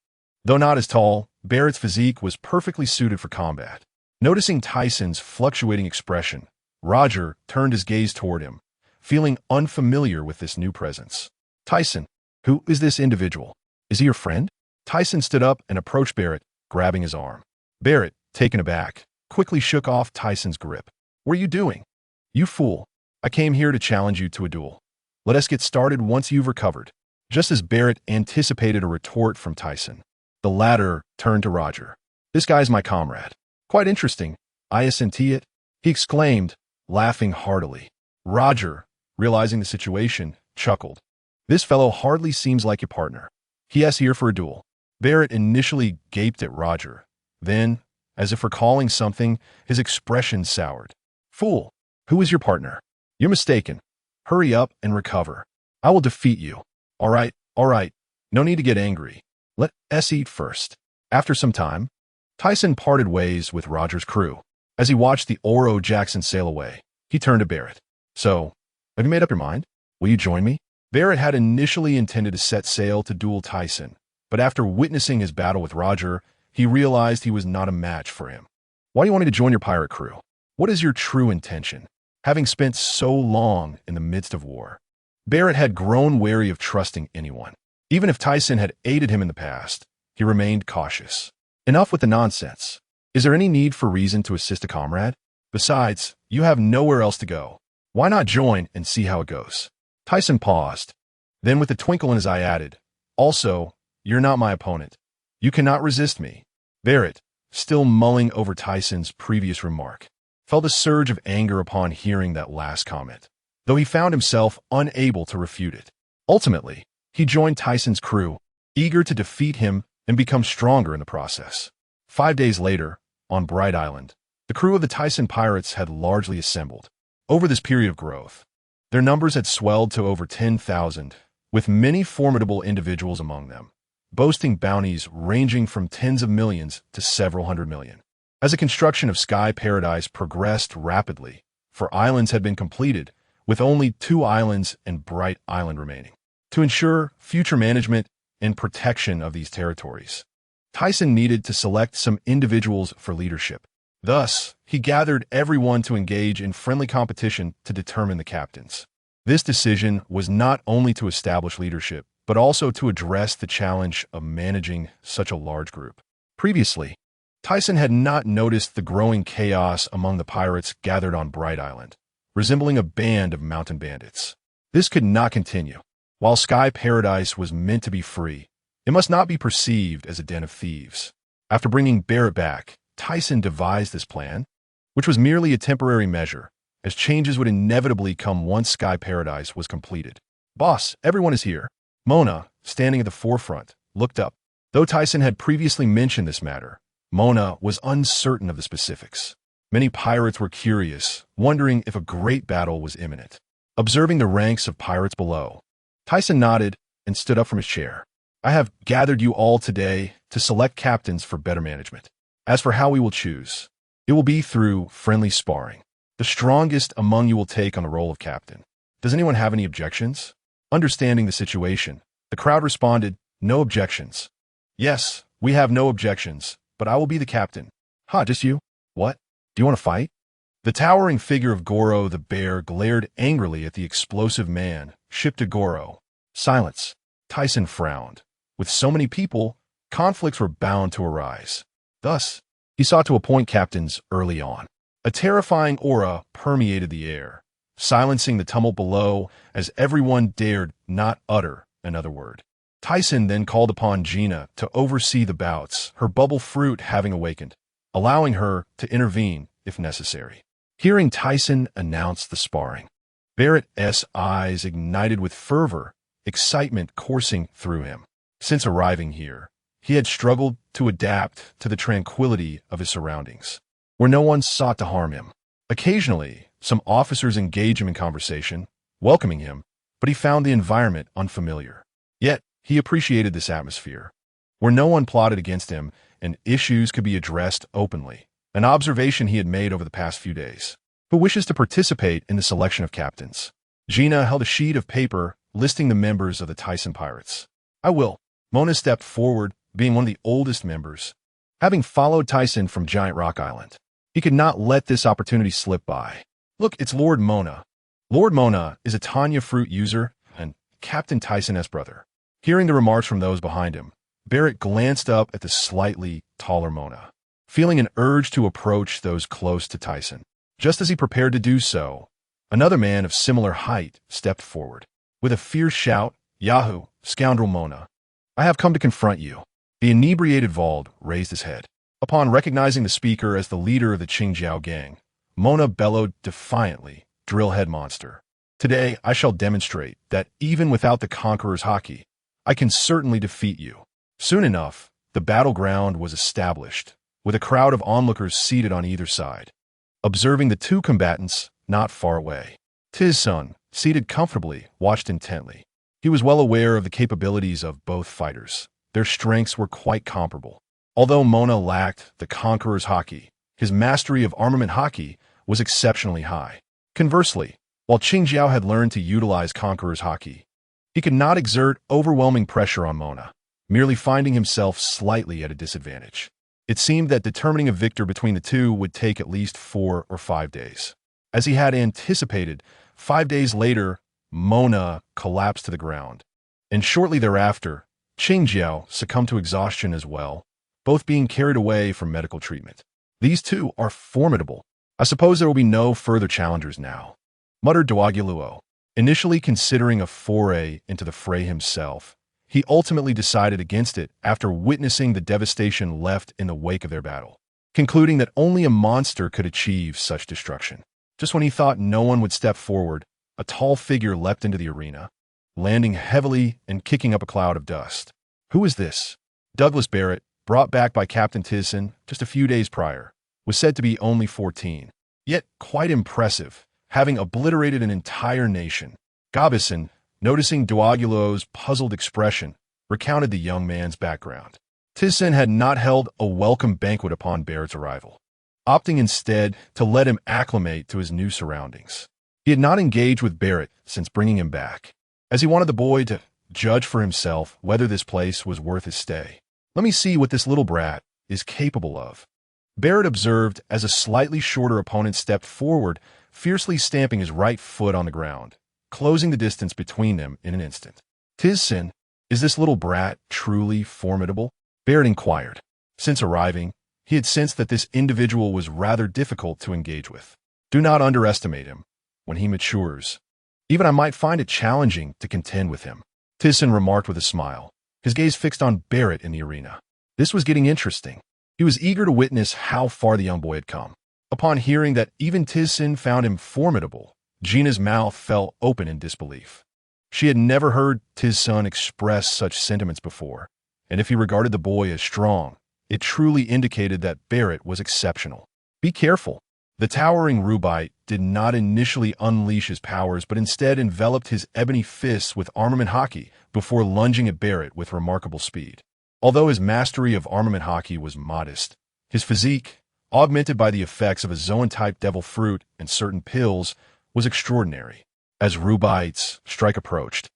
Though not as tall, Barrett's physique was perfectly suited for combat. Noticing Tyson's fluctuating expression, Roger turned his gaze toward him, feeling unfamiliar with this new presence. "Tyson, who is this individual? Is he your friend?" Tyson stood up and approached Barrett, grabbing his arm. Barrett, taken aback, quickly shook off Tyson's grip. "What are you doing? You fool. I came here to challenge you to a duel. Let us get started once you've recovered." Just as Barrett anticipated a retort from Tyson, the latter turned to Roger. "This guy's my comrade. Quite interesting. I assent it," he exclaimed, laughing heartily. Roger, realizing the situation, chuckled. "This fellow hardly seems like your partner. He is here for a duel." Barrett initially gaped at Roger. Then, as if recalling something, his expression soured. "Fool, who is your partner? You're mistaken. Hurry up and recover. I will defeat you." All right. No need to get angry. Let us eat first." After some time, Tyson parted ways with Roger's crew. As he watched the Oro Jackson sail away, he turned to Barrett. "So, have you made up your mind? Will you join me?" Barrett had initially intended to set sail to duel Tyson, but after witnessing his battle with Roger, he realized he was not a match for him. "Why do you want me to join your pirate crew? What is your true intention, having spent so long in the midst of war?" Barrett had grown wary of trusting anyone. Even if Tyson had aided him in the past, he remained cautious. "Enough with the nonsense. Is there any need for reason to assist a comrade? Besides, you have nowhere else to go. Why not join and see how it goes?" Tyson paused. Then with a twinkle in his eye added, "Also, you're not my opponent. You cannot resist me." Barrett, still mulling over Tyson's previous remark, felt a surge of anger upon hearing that last comment, though he found himself unable to refute it. Ultimately, he joined Tyson's crew, eager to defeat him and become stronger in the process. 5 days later, on Bright Island, the crew of the Tyson Pirates had largely assembled. Over this period of growth, their numbers had swelled to over 10,000, with many formidable individuals among them, boasting bounties ranging from tens of millions to several hundred million. As the construction of Sky Paradise progressed rapidly, 4 islands had been completed, with only 2 islands and Bright Island remaining. To ensure future management and protection of these territories, Tyson needed to select some individuals for leadership. Thus, he gathered everyone to engage in friendly competition to determine the captains. This decision was not only to establish leadership, but also to address the challenge of managing such a large group. Previously, Tyson had not noticed the growing chaos among the pirates gathered on Bright Island, resembling a band of mountain bandits. This could not continue. While Sky Paradise was meant to be free, it must not be perceived as a den of thieves. After bringing Barrett back, Tyson devised this plan, which was merely a temporary measure, as changes would inevitably come once Sky Paradise was completed. "Boss, everyone is here." Mona, standing at the forefront, looked up. Though Tyson had previously mentioned this matter, Mona was uncertain of the specifics. Many pirates were curious, wondering if a great battle was imminent. Observing the ranks of pirates below, Tyson nodded and stood up from his chair. "I have gathered you all today to select captains for better management. As for how we will choose, It will be through friendly sparring. The strongest among you will take on the role of captain. Does anyone have any objections? Understanding the situation, the crowd responded, no objections. Yes, we have no objections, but I will be the captain. Ha, just you? What? Do you want to fight? The towering figure of Goro the bear glared angrily at the explosive man, shipped to Goro. Silence. Tyson frowned. With so many people, conflicts were bound to arise. Thus, he sought to appoint captains early on. A terrifying aura permeated the air, silencing the tumult below as everyone dared not utter another word. Tyson then called upon Gina to oversee the bouts, her bubble fruit having awakened, allowing her to intervene if necessary. Hearing Tyson announce the sparring, Barrett's eyes ignited with fervor, excitement coursing through him. Since arriving here, he had struggled to adapt to the tranquility of his surroundings, where no one sought to harm him. Occasionally, some officers engaged him in conversation, welcoming him, but he found the environment unfamiliar. Yet, he appreciated this atmosphere, where no one plotted against him and issues could be addressed openly, an observation he had made over the past few days. Who wishes to participate in the selection of captains? Gina held a sheet of paper listing the members of the Tyson Pirates. I will. Mona stepped forward, being one of the oldest members, having followed Tyson from Giant Rock Island. He could not let this opportunity slip by. Look, it's Lord Mona. Lord Mona is a Tanya fruit user and Captain Tyson's brother. Hearing the remarks from those behind him, Barrett glanced up at the slightly taller Mona, feeling an urge to approach those close to Tyson. Just as he prepared to do so, another man of similar height stepped forward. With a fierce shout, Yahoo, scoundrel Mona, I have come to confront you. The inebriated Vald raised his head. Upon recognizing the speaker as the leader of the Qingjiao gang, Mona bellowed defiantly, Drillhead Monster. Today, I shall demonstrate that even without the Conqueror's Haki, I can certainly defeat you. Soon enough, the battleground was established, with a crowd of onlookers seated on either side, observing the two combatants not far away. Tiz-sun, seated comfortably, watched intently. He was well aware of the capabilities of both fighters. Their strengths were quite comparable. Although Mona lacked the Conqueror's Haki, his mastery of armament Haki was exceptionally high. Conversely, while Qingjiao had learned to utilize Conqueror's Haki, he could not exert overwhelming pressure on Mona, merely finding himself slightly at a disadvantage. It seemed that determining a victor between the two would take at least 4 or 5 days. As he had anticipated, 5 days later, Mona collapsed to the ground, and shortly thereafter, Qingjiao succumbed to exhaustion as well, both being carried away for medical treatment. These two are formidable. I suppose there will be no further challengers now, muttered Duagiluo. Initially considering a foray into the fray himself, he ultimately decided against it after witnessing the devastation left in the wake of their battle, concluding that only a monster could achieve such destruction. Just when he thought no one would step forward, a tall figure leapt into the arena, landing heavily and kicking up a cloud of dust. Who is this? Douglas Barrett, brought back by Captain Tiz-sun just a few days prior, was said to be only 14, yet quite impressive, having obliterated an entire nation. Gabison, noticing Duagiluo's puzzled expression, recounted the young man's background. Tiz-sun had not held a welcome banquet upon Barrett's arrival, opting instead to let him acclimate to his new surroundings. He had not engaged with Barrett since bringing him back, as he wanted the boy to judge for himself whether this place was worth his stay. Let me see what this little brat is capable of, Barrett observed as a slightly shorter opponent stepped forward, fiercely stamping his right foot on the ground, closing the distance between them in an instant. Tiz-sun, is this little brat truly formidable? Barrett inquired. Since arriving, he had sensed that this individual was rather difficult to engage with. Do not underestimate him. When he matures, even I might find it challenging to contend with him, Tiz-sun remarked with a smile, his gaze fixed on Barrett in the arena. This was getting interesting. He was eager to witness how far the young boy had come. Upon hearing that even Tiz-sun found him formidable, Gina's mouth fell open in disbelief. She had never heard Tiz-sun express such sentiments before, and if he regarded the boy as strong, it truly indicated that Barrett was exceptional. Be careful. The towering Rubite did not initially unleash his powers, but instead enveloped his ebony fists with armament Haki before lunging at Barrett with remarkable speed. Although his mastery of armament Haki was modest, his physique, augmented by the effects of a zoan-type devil fruit and certain pills, was extraordinary. As Rubite's strike approached,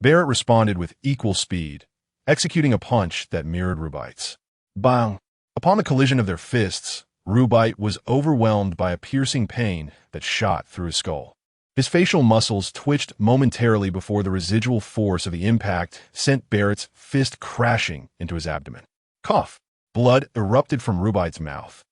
Barrett responded with equal speed, executing a punch that mirrored Rubite's. Bang! Upon the collision of their fists, Rubite was overwhelmed by a piercing pain that shot through his skull. His facial muscles twitched momentarily before the residual force of the impact sent Barrett's fist crashing into his abdomen. Cough! Blood erupted from Rubite's mouth,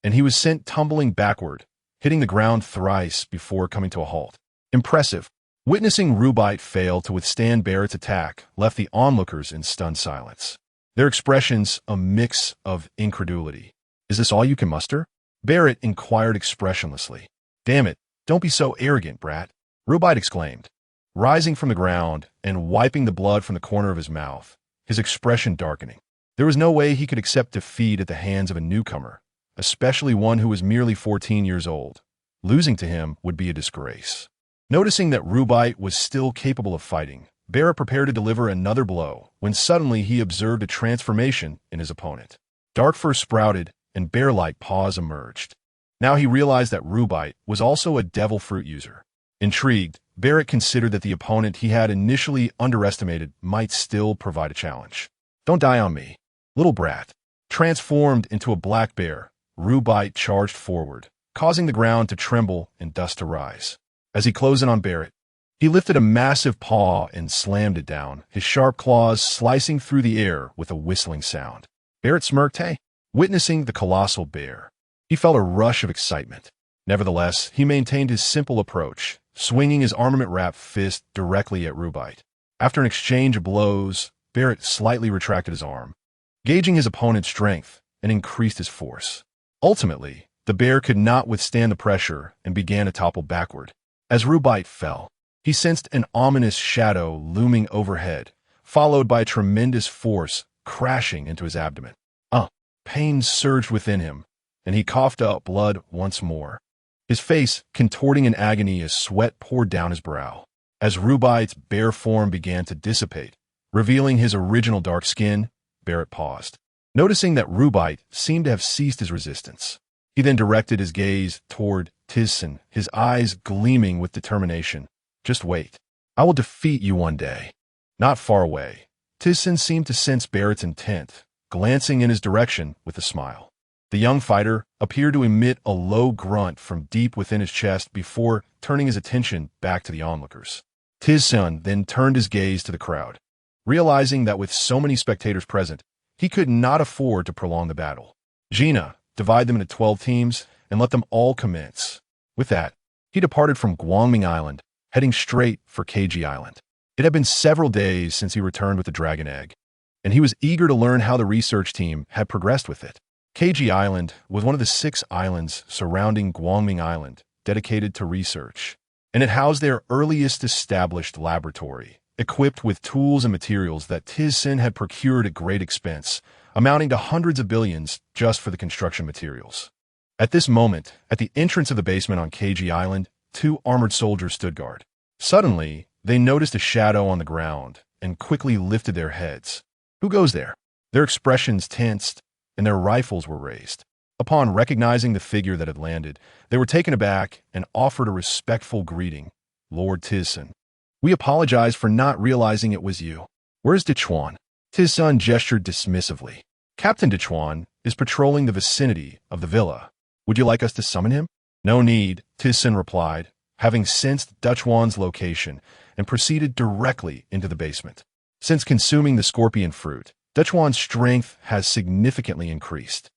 and he was sent tumbling backward, hitting the ground thrice before coming to a halt. Impressive. Witnessing Rubite fail to withstand Barrett's attack left the onlookers in stunned silence, their expressions a mix of incredulity. Is this all you can muster? Barrett inquired expressionlessly. Damn it, don't be so arrogant, brat, Rubite exclaimed, rising from the ground and wiping the blood from the corner of his mouth, his expression darkening. There was no way he could accept defeat at the hands of a newcomer, especially one who was merely 14 years old. Losing to him would be a disgrace. Noticing that Rubite was still capable of fighting, Barrett prepared to deliver another blow when suddenly he observed a transformation in his opponent. Dark fur sprouted and bear-like paws emerged. Now he realized that Rubite was also a devil fruit user. Intrigued, Barrett considered that the opponent he had initially underestimated might still provide a challenge. Don't die on me, little brat. Transformed into a black bear, Rubite charged forward, causing the ground to tremble and dust to rise. As he closed in on Barrett, he lifted a massive paw and slammed it down, his sharp claws slicing through the air with a whistling sound. Barrett smirked, witnessing the colossal bear. He felt a rush of excitement. Nevertheless, he maintained his simple approach, swinging his armament-wrapped fist directly at Rubite. After an exchange of blows, Barrett slightly retracted his arm, gauging his opponent's strength, and increased his force. Ultimately, the bear could not withstand the pressure and began to topple backward. As Rubite fell, he sensed an ominous shadow looming overhead, followed by a tremendous force crashing into his abdomen. Pain surged within him, and he coughed up blood once more, his face contorting in agony as sweat poured down his brow. As Rubite's bare form began to dissipate, revealing his original dark skin, Barrett paused, noticing that Rubite seemed to have ceased his resistance. He then directed his gaze toward Tizson, his eyes gleaming with determination. Just wait. I will defeat you one day. Not far away, Tizson seemed to sense Barrett's intent, glancing in his direction with a smile. The young fighter appeared to emit a low grunt from deep within his chest before turning his attention back to the onlookers. Tizson then turned his gaze to the crowd, realizing that with so many spectators present, he could not afford to prolong the battle. Gina, divide them into 12 teams and let them all commence. With that, he departed from Guangming Island, heading straight for KG Island. It had been several days since he returned with the dragon egg, and he was eager to learn how the research team had progressed with it. KG Island was one of the 6 islands surrounding Guangming Island dedicated to research, and it housed their earliest established laboratory, equipped with tools and materials that Tizson had procured at great expense, amounting to hundreds of billions just for the construction materials. At this moment, at the entrance of the basement on KG Island, 2 armored soldiers stood guard. Suddenly, they noticed a shadow on the ground and quickly lifted their heads. Who goes there? Their expressions tensed, and their rifles were raised. Upon recognizing the figure that had landed, they were taken aback and offered a respectful greeting. Lord Tizson, we apologize for not realizing it was you. Where's Dechuan? Tizson gestured dismissively. Captain Dechuan is patrolling the vicinity of the villa. Would you like us to summon him? No need, Tizson replied, having sensed Dechuan's location, and proceeded directly into the basement. Since consuming the scorpion fruit, Dechuan's strength has significantly increased.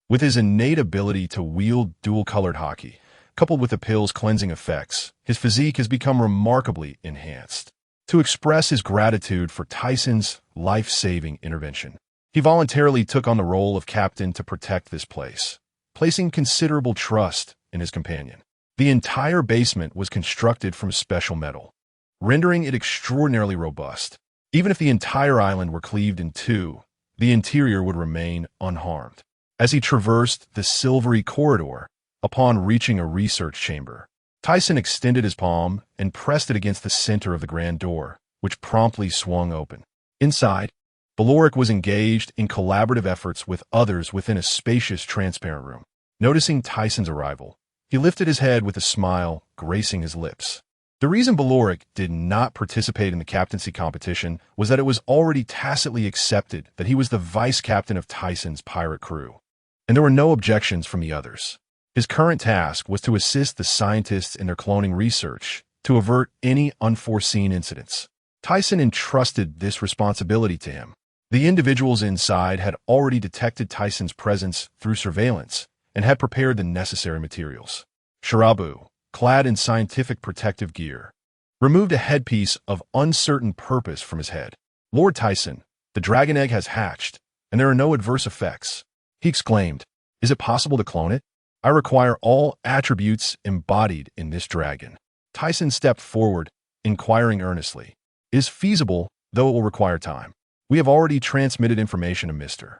With his innate ability to wield dual-colored Haki, coupled with the pill's cleansing effects, his physique has become remarkably enhanced. To express his gratitude for Tyson's life-saving intervention, he voluntarily took on the role of captain to protect this place, placing considerable trust in his companion. The entire basement was constructed from special metal, rendering it extraordinarily robust. Even if the entire island were cleaved in 2, the interior would remain unharmed. As he traversed the silvery corridor, upon reaching a research chamber, Tyson extended his palm and pressed it against the center of the grand door, which promptly swung open. Inside, Beloric was engaged in collaborative efforts with others within a spacious, transparent room. Noticing Tyson's arrival, he lifted his head with a smile gracing his lips. The reason Baloric did not participate in the captaincy competition was that it was already tacitly accepted that he was the vice captain of Tyson's pirate crew, and there were no objections from the others. His current task was to assist the scientists in their cloning research to avert any unforeseen incidents. Tyson entrusted this responsibility to him. The individuals inside had already detected Tyson's presence through surveillance and had prepared the necessary materials. Shirabu, clad in scientific protective gear, removed a headpiece of uncertain purpose from his head. "Lord Tyson, the dragon egg has hatched, and there are no adverse effects," he exclaimed. "Is it possible to clone it? I require all attributes embodied in this dragon." Tyson stepped forward, inquiring earnestly. "It is feasible, though it will require time. We have already transmitted information to Mr.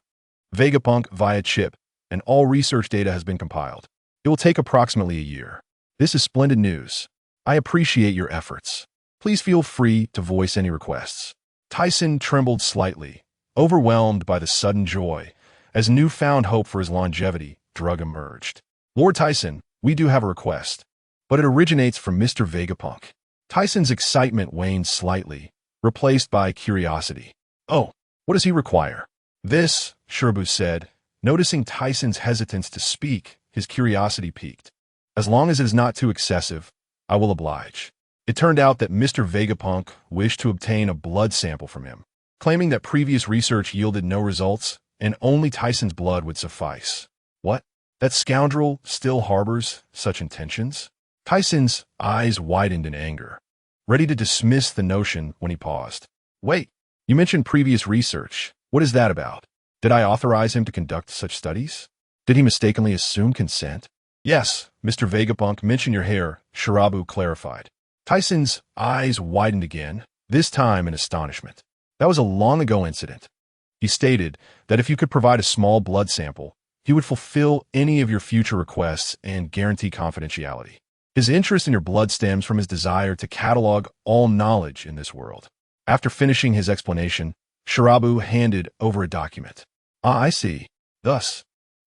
Vegapunk via chip, and all research data has been compiled. It will take approximately a year. This is splendid news. I appreciate your efforts. Please feel free to voice any requests." Tyson trembled slightly, overwhelmed by the sudden joy, as newfound hope for his longevity drug emerged. "Lord Tyson, we do have a request, but it originates from Mr. Vegapunk." Tyson's excitement waned slightly, replaced by curiosity. "Oh, what does he require?" "This," Shirabu said, noticing Tyson's hesitance to speak. His curiosity piqued. "As long as it is not too excessive, I will oblige." It turned out that Mr. Vegapunk wished to obtain a blood sample from him, claiming that previous research yielded no results and only Tyson's blood would suffice. What? That scoundrel still harbors such intentions? Tyson's eyes widened in anger, ready to dismiss the notion when he paused. "Wait, you mentioned previous research. What is that about? Did I authorize him to conduct such studies? Did he mistakenly assume consent?" "Yes, Mr. Vegapunk mentioned your hair," Shirabu clarified. Tyson's eyes widened again, this time in astonishment. "That was a long-ago incident." He stated that if you could provide a small blood sample, he would fulfill any of your future requests and guarantee confidentiality. His interest in your blood stems from his desire to catalog all knowledge in this world. After finishing his explanation, Shirabu handed over a document. "Ah, I see. Thus,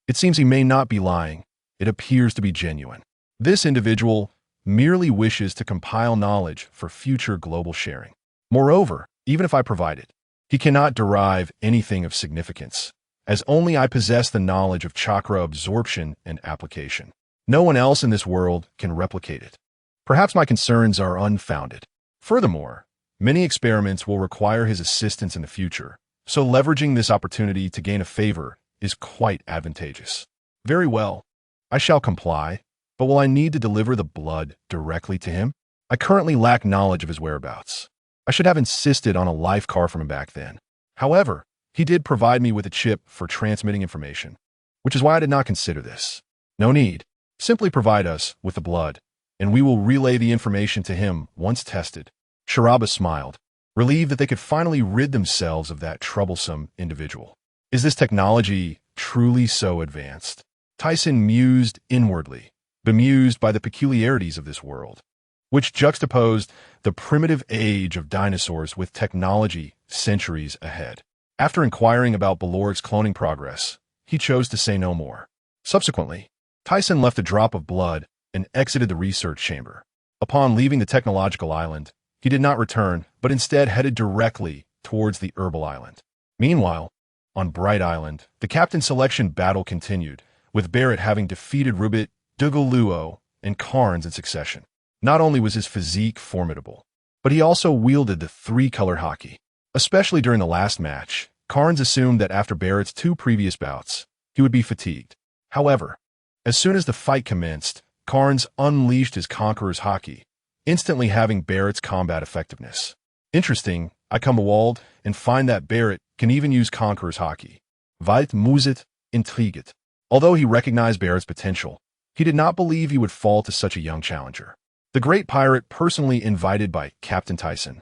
it seems he may not be lying. It appears to be genuine. This individual merely wishes to compile knowledge for future global sharing. Moreover, even if I provide it, he cannot derive anything of significance, as only I possess the knowledge of chakra absorption and application. No one else in this world can replicate it. Perhaps my concerns are unfounded. Furthermore, many experiments will require his assistance in the future, so leveraging this opportunity to gain a favor is quite advantageous." "Very well. I shall comply, but will I need to deliver the blood directly to him? I currently lack knowledge of his whereabouts. I should have insisted on a life card from him back then. However, he did provide me with a chip for transmitting information, which is why I did not consider this. No need. Simply provide us with the blood, and we will relay the information to him once tested." Shirabu smiled, relieved that they could finally rid themselves of that troublesome individual. "Is this technology truly so advanced?" Tyson mused inwardly, bemused by the peculiarities of this world, which juxtaposed the primitive age of dinosaurs with technology centuries ahead. After inquiring about Baloric's cloning progress, he chose to say no more. Subsequently, Tyson left a drop of blood and exited the research chamber. Upon leaving the technological island, he did not return, but instead headed directly towards the herbal island. Meanwhile, on Bright Island, the captain selection battle continued, with Barrett having defeated Rubit, Duguluo, and Carnes in succession. Not only was his physique formidable, but he also wielded the three-color Haki. Especially during the last match, Carnes assumed that after Barrett's 2 previous bouts, he would be fatigued. However, as soon as the fight commenced, Carnes unleashed his Conqueror's Haki, instantly having Barrett's combat effectiveness. Interesting, I come walled and find that Barrett can even use Conqueror's Haki. Weit muset intriget. Although he recognized Barrett's potential, he did not believe he would fall to such a young challenger. The great pirate personally invited by Captain Tyson,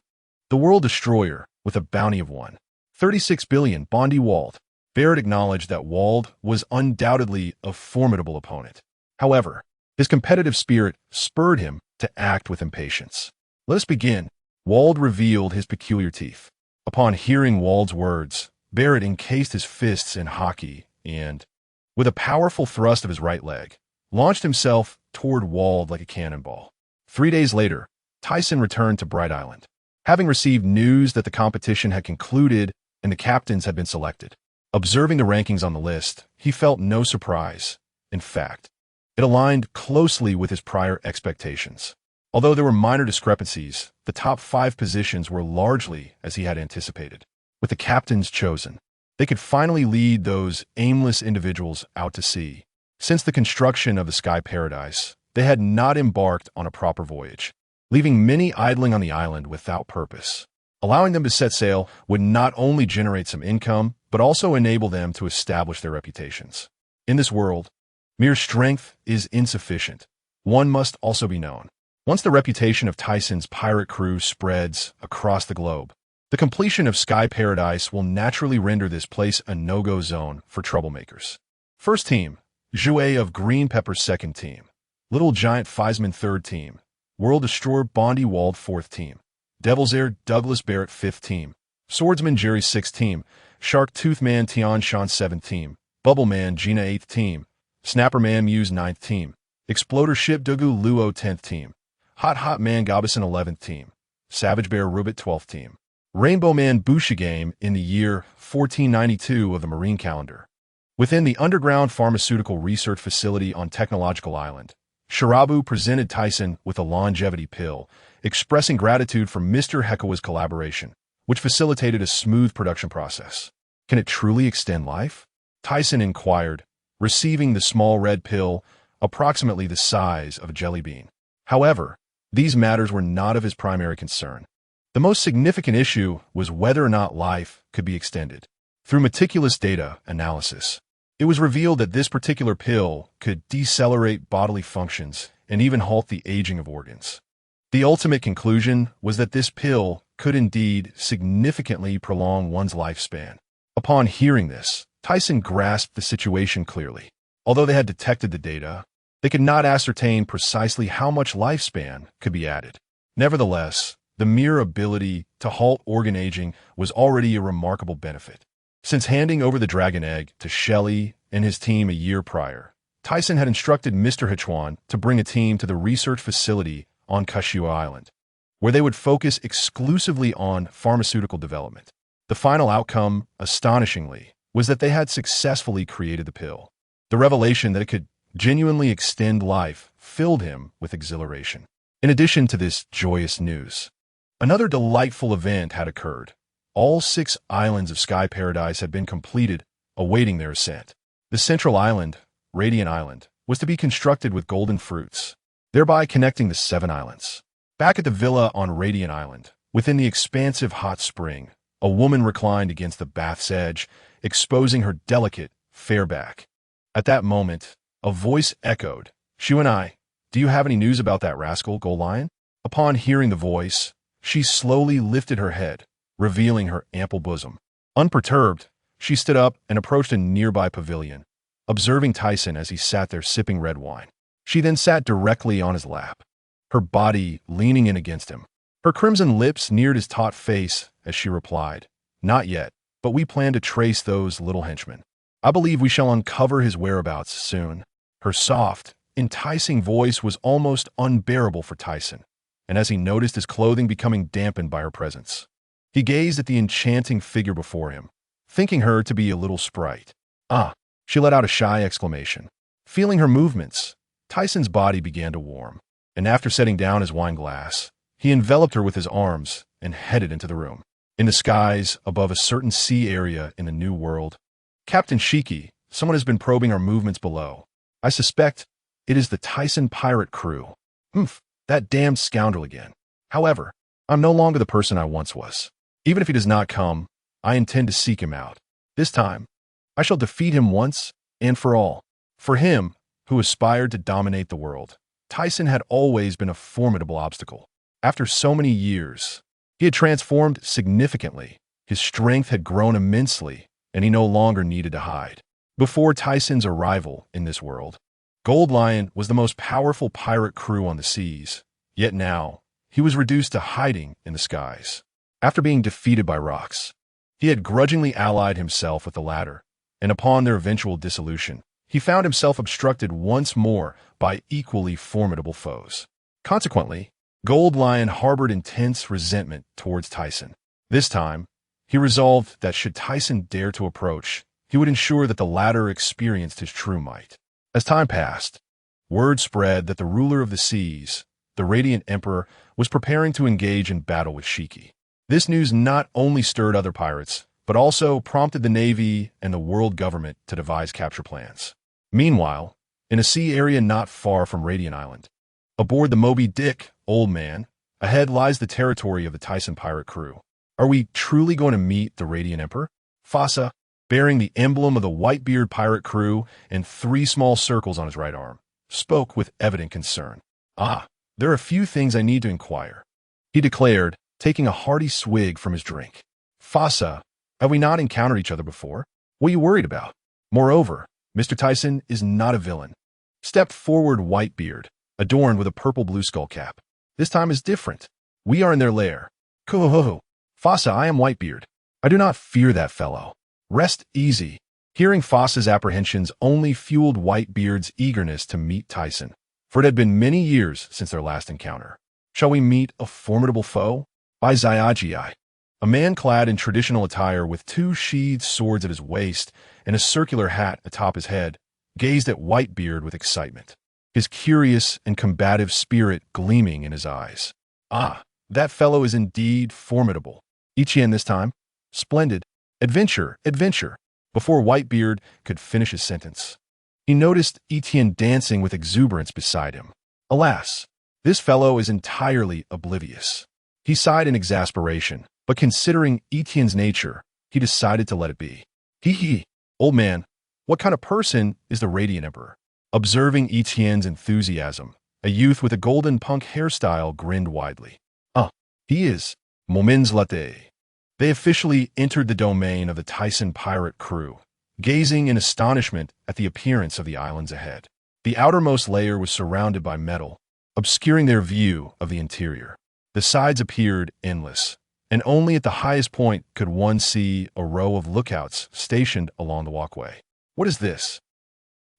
the world destroyer with a bounty of 1.36 billion Bondi Wald. Barrett acknowledged that Wald was undoubtedly a formidable opponent. However, his competitive spirit spurred him to act with impatience. "Let us begin." Wald revealed his peculiar teeth. Upon hearing Wald's words, Barrett encased his fists in Haki and, with a powerful thrust of his right leg, launched himself toward Wald like a cannonball. 3 days later, Tyson returned to Bright Island, having received news that the competition had concluded and the captains had been selected. Observing the rankings on the list, he felt no surprise. In fact, it aligned closely with his prior expectations. Although there were minor discrepancies, the top 5 positions were largely as he had anticipated. With the captains chosen, they could finally lead those aimless individuals out to sea. Since the construction of the Sky Paradise, they had not embarked on a proper voyage, leaving many idling on the island without purpose. Allowing them to set sail would not only generate some income, but also enable them to establish their reputations. In this world, mere strength is insufficient. One must also be known. Once the reputation of Tyson's pirate crew spreads across the globe, the completion of Sky Paradise will naturally render this place a no-go zone for troublemakers. First team, Jouet of Green Pepper's second team, Little Giant Feisman third team, World Destroyer Bondi Wald fourth team, Devil's Heir Douglas Barrett fifth team, Swordsman Jerry sixth team, Shark Tooth Man Tian Shan seventh team, Bubble Man Gina eighth team, Snapper Man Muse ninth team, Exploder Ship Dugu Luo 10th team, Hot Man Gabison 11th team, Savage Bear Rubit 12th team, Rainbow Man Bushigame in the year 1492 of the Marine calendar. Within the underground pharmaceutical research facility on Technological Island, Shirabu presented Tyson with a longevity pill, expressing gratitude for Mr. Hekawa's collaboration, which facilitated a smooth production process. Can it truly extend life? Tyson inquired, receiving the small red pill, approximately the size of a jelly bean. However, these matters were not of his primary concern. The most significant issue was whether or not life could be extended. Through meticulous data analysis, it was revealed that this particular pill could decelerate bodily functions and even halt the aging of organs. The ultimate conclusion was that this pill could indeed significantly prolong one's lifespan. Upon hearing this, Tyson grasped the situation clearly. Although they had detected the data, they could not ascertain precisely how much lifespan could be added. Nevertheless, the mere ability to halt organ aging was already a remarkable benefit. Since handing over the dragon egg to Shelley and his team a year prior, Tyson had instructed Mr. Hichuan to bring a team to the research facility on Kashua Island, where they would focus exclusively on pharmaceutical development. The final outcome, astonishingly, was that they had successfully created the pill. The revelation that it could genuinely extend life filled him with exhilaration. In addition to this joyous news, another delightful event had occurred. All 6 islands of Sky Paradise had been completed, awaiting their ascent. The central island, Radiant Island, was to be constructed with golden fruits, thereby connecting the 7 islands. Back at the villa on Radiant Island, within the expansive hot spring, a woman reclined against the bath's edge, exposing her delicate, fair back. At that moment, a voice echoed, "Shuanai, do you have any news about that rascal, Gold Lion?" Upon hearing the voice, she slowly lifted her head, revealing her ample bosom. Unperturbed, she stood up and approached a nearby pavilion, observing Tyson as he sat there sipping red wine. She then sat directly on his lap, her body leaning in against him. Her crimson lips neared his taut face as she replied, "Not yet, but we plan to trace those little henchmen. I believe we shall uncover his whereabouts soon." Her soft, enticing voice was almost unbearable for Tyson, and as he noticed his clothing becoming dampened by her presence, he gazed at the enchanting figure before him, thinking her to be a little sprite. "Ah!" She let out a shy exclamation. Feeling her movements, Tyson's body began to warm, and after setting down his wine glass, he enveloped her with his arms and headed into the room. In the skies above a certain sea area in the New World, "Captain Shiki, someone has been probing our movements below. I suspect it is the Tyson pirate crew. That damned scoundrel again. However, I'm no longer the person I once was. Even if he does not come, I intend to seek him out. This time, I shall defeat him once and for all." For him, who aspired to dominate the world, Tyson had always been a formidable obstacle. After so many years, he had transformed significantly. His strength had grown immensely, and he no longer needed to hide. Before Tyson's arrival in this world, Gold Lion was the most powerful pirate crew on the seas, yet now he was reduced to hiding in the skies. After being defeated by rocks, he had grudgingly allied himself with the latter, and upon their eventual dissolution, he found himself obstructed once more by equally formidable foes. Consequently, Gold Lion harbored intense resentment towards Tyson. This time, he resolved that should Tyson dare to approach, he would ensure that the latter experienced his true might. As time passed, word spread that the ruler of the seas, the Radiant Emperor, was preparing to engage in battle with Shiki. This news not only stirred other pirates, but also prompted the Navy and the world government to devise capture plans. Meanwhile, in a sea area not far from Radiant Island, aboard the Moby Dick, Old Man, ahead lies the territory of the Tyson pirate crew. Are we truly going to meet the Radiant Emperor? Fasa, bearing the emblem of the Whitebeard pirate crew and 3 small circles on his right arm, spoke with evident concern. There are a few things I need to inquire, he declared, taking a hearty swig from his drink. Fasa, have we not encountered each other before? What are you worried about? Moreover, Mr. Tyson is not a villain. Stepped forward Whitebeard, adorned with a purple-blue skull cap. This time is different. We are in their lair. Ho-ho-ho. Fasa, I am Whitebeard. I do not fear that fellow. Rest easy. Hearing Fasa's apprehensions only fueled Whitebeard's eagerness to meet Tyson, for it had been many years since their last encounter. Shall we meet a formidable foe? By Zyagi, a man clad in traditional attire with 2 sheathed swords at his waist and a circular hat atop his head, gazed at Whitebeard with excitement, his curious and combative spirit gleaming in his eyes. That fellow is indeed formidable. Ichien this time? Splendid. Adventure, adventure. Before Whitebeard could finish his sentence, he noticed Etienne dancing with exuberance beside him. Alas, this fellow is entirely oblivious. He sighed in exasperation, but considering Etienne's nature, he decided to let it be. Old man, what kind of person is the Radiant Emperor? Observing Etienne's enthusiasm, a youth with a golden punk hairstyle grinned widely. He is Momins Latte. They officially entered the domain of the Tyson pirate crew, gazing in astonishment at the appearance of the islands ahead. The outermost layer was surrounded by metal, obscuring their view of the interior. The sides appeared endless, and only at the highest point could one see a row of lookouts stationed along the walkway. What is this?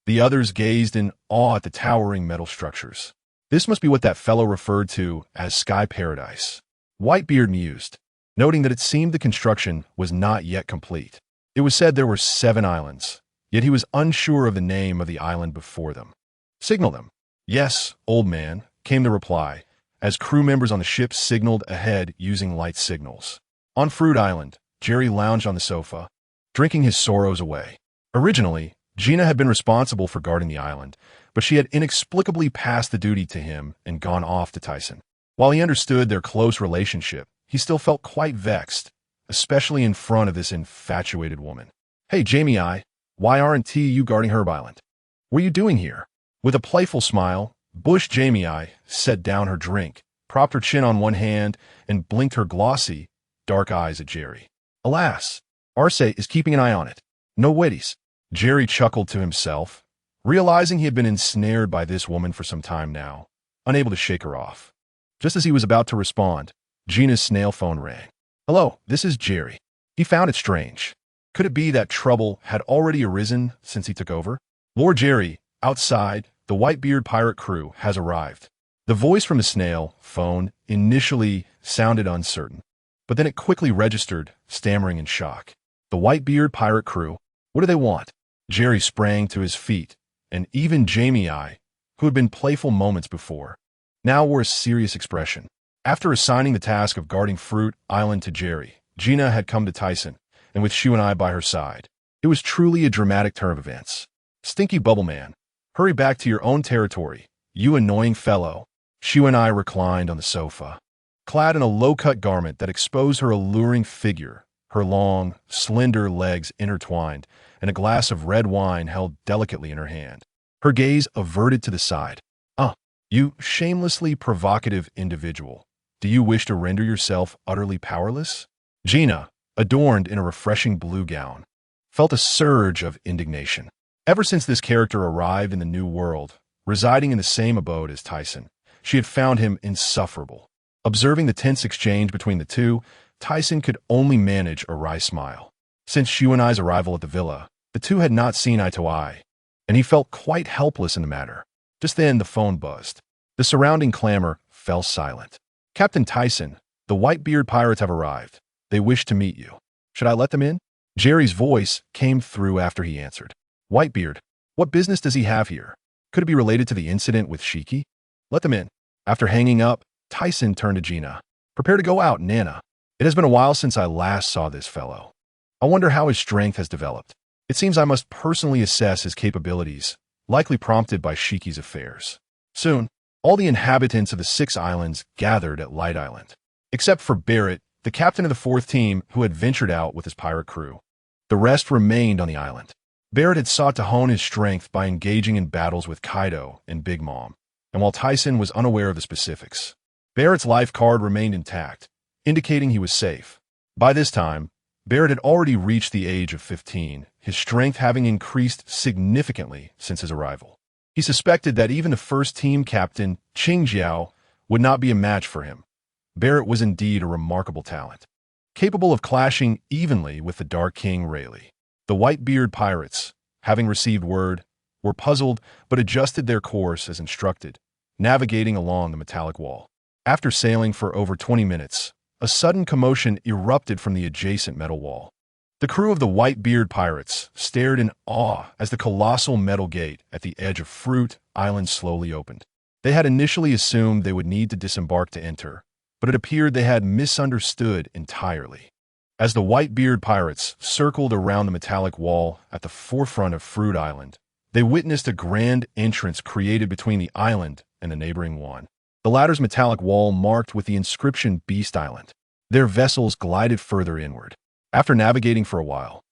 The others gazed in awe at the towering metal structures. This must be what that fellow referred to as Sky Paradise. Whitebeard mused, noting that it seemed the construction was not yet complete. It was said there were 7 islands, yet he was unsure of the name of the island before them. Signal them. Yes, old man, came the reply, as crew members on the ship signaled ahead using light signals. On Fruit Island, Jerry lounged on the sofa, drinking his sorrows away. Originally, Gina had been responsible for guarding the island, but she had inexplicably passed the duty to him and gone off to Tyson. While he understood their close relationship, he still felt quite vexed, especially in front of this infatuated woman. Hey, Jamie, why aren't you guarding Herb Island? What are you doing here? With a playful smile, Bush Jamie set down her drink, propped her chin on one hand, and blinked her glossy, dark eyes at Jerry. Alas, Arce is keeping an eye on it. No wetties. Jerry chuckled to himself, realizing he had been ensnared by this woman for some time now, unable to shake her off. Just as he was about to respond, Gina's snail phone rang. Hello, this is Jerry. He found it strange. Could it be that trouble had already arisen since he took over? Lord Jerry, outside, the Whitebeard pirate crew has arrived. The voice from the snail phone initially sounded uncertain, but then it quickly registered, stammering in shock. The Whitebeard pirate crew? What do they want? Jerry sprang to his feet, and even Jamie who had been playful moments before, now wore a serious expression. After assigning the task of guarding Fruit Island to Jerry, Gina had come to Tyson, and with Shu and I by her side. It was truly a dramatic turn of events. Stinky Bubble Man, hurry back to your own territory, you annoying fellow. Shu and I reclined on the sofa, clad in a low-cut garment that exposed her alluring figure, her long, slender legs intertwined, and a glass of red wine held delicately in her hand. Her gaze averted to the side. You shamelessly provocative individual. Do you wish to render yourself utterly powerless? Gina, adorned in a refreshing blue gown, felt a surge of indignation. Ever since this character arrived in the new world, residing in the same abode as Tyson, she had found him insufferable. Observing the tense exchange between the two, Tyson could only manage a wry smile. Since Shu and I's arrival at the villa, the two had not seen eye to eye, and he felt quite helpless in the matter. Just then, the phone buzzed. The surrounding clamor fell silent. "Captain Tyson, the Whitebeard pirates have arrived. They wish to meet you. Should I let them in?" Jerry's voice came through after he answered. "Whitebeard, what business does he have here? Could it be related to the incident with Shiki?" "Let them in." After hanging up, Tyson turned to Gina. "Prepare to go out, Nana. It has been a while since I last saw this fellow. I wonder how his strength has developed. It seems I must personally assess his capabilities, likely prompted by Shiki's affairs." Soon, all the inhabitants of the 6 islands gathered at Light Island, except for Barrett, the captain of the 4th team who had ventured out with his pirate crew. The rest remained on the island. Barrett had sought to hone his strength by engaging in battles with Kaido and Big Mom, and while Tyson was unaware of the specifics, Barrett's life card remained intact, indicating he was safe. By this time, Barrett had already reached the age of 15, his strength having increased significantly since his arrival. He suspected that even the 1st team captain, Ching Jiao, would not be a match for him. Barrett was indeed a remarkable talent, capable of clashing evenly with the Dark King Rayleigh. The Whitebeard pirates, having received word, were puzzled but adjusted their course as instructed, navigating along the metallic wall. After sailing for over 20 minutes, a sudden commotion erupted from the adjacent metal wall. The crew of the Whitebeard pirates stared in awe as the colossal metal gate at the edge of Fruit Island slowly opened. They had initially assumed they would need to disembark to enter, but it appeared they had misunderstood entirely. As the Whitebeard pirates circled around the metallic wall at the forefront of Fruit Island, they witnessed a grand entrance created between the island and the neighboring one. The latter's metallic wall marked with the inscription Beast Island. Their vessels glided further inward. After navigating for a while,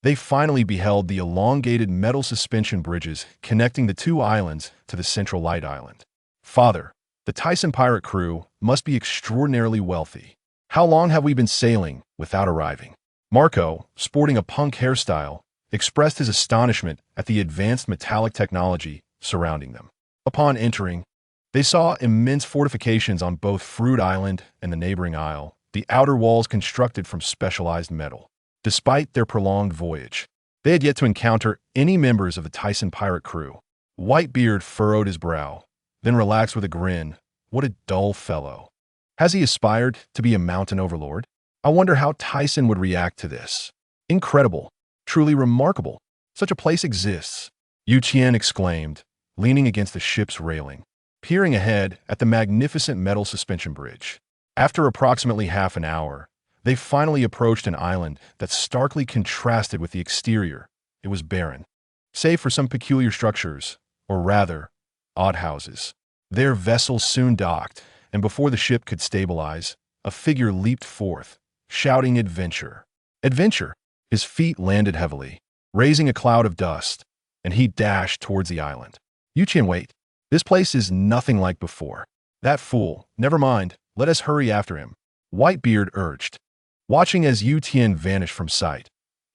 they finally beheld the elongated metal suspension bridges connecting the 2 islands to the central Light Island. "Father, the Tyson pirate crew must be extraordinarily wealthy. How long have we been sailing without arriving?" Marco, sporting a punk hairstyle, expressed his astonishment at the advanced metallic technology surrounding them. Upon entering, they saw immense fortifications on both Fruit Island and the neighboring isle, the outer walls constructed from specialized metal. Despite their prolonged voyage, they had yet to encounter any members of the Tyson pirate crew. Whitebeard furrowed his brow, then relaxed with a grin. What a dull fellow. Has he aspired to be a mountain overlord? I wonder how Tyson would react to this. Incredible. Truly remarkable. Such a place exists, Yu Qian exclaimed, leaning against the ship's railing, peering ahead at the magnificent metal suspension bridge. After approximately half an hour, they finally approached an island that starkly contrasted with the exterior. It was barren, save for some peculiar structures, or rather, odd houses. Their vessel soon docked, and before the ship could stabilize, a figure leaped forth, shouting adventure. Adventure! His feet landed heavily, raising a cloud of dust, and he dashed towards the island. Yu Qian, wait. This place is nothing like before. That fool. Never mind. Let us hurry after him, Whitebeard urged, watching as Yu Qian vanished from sight.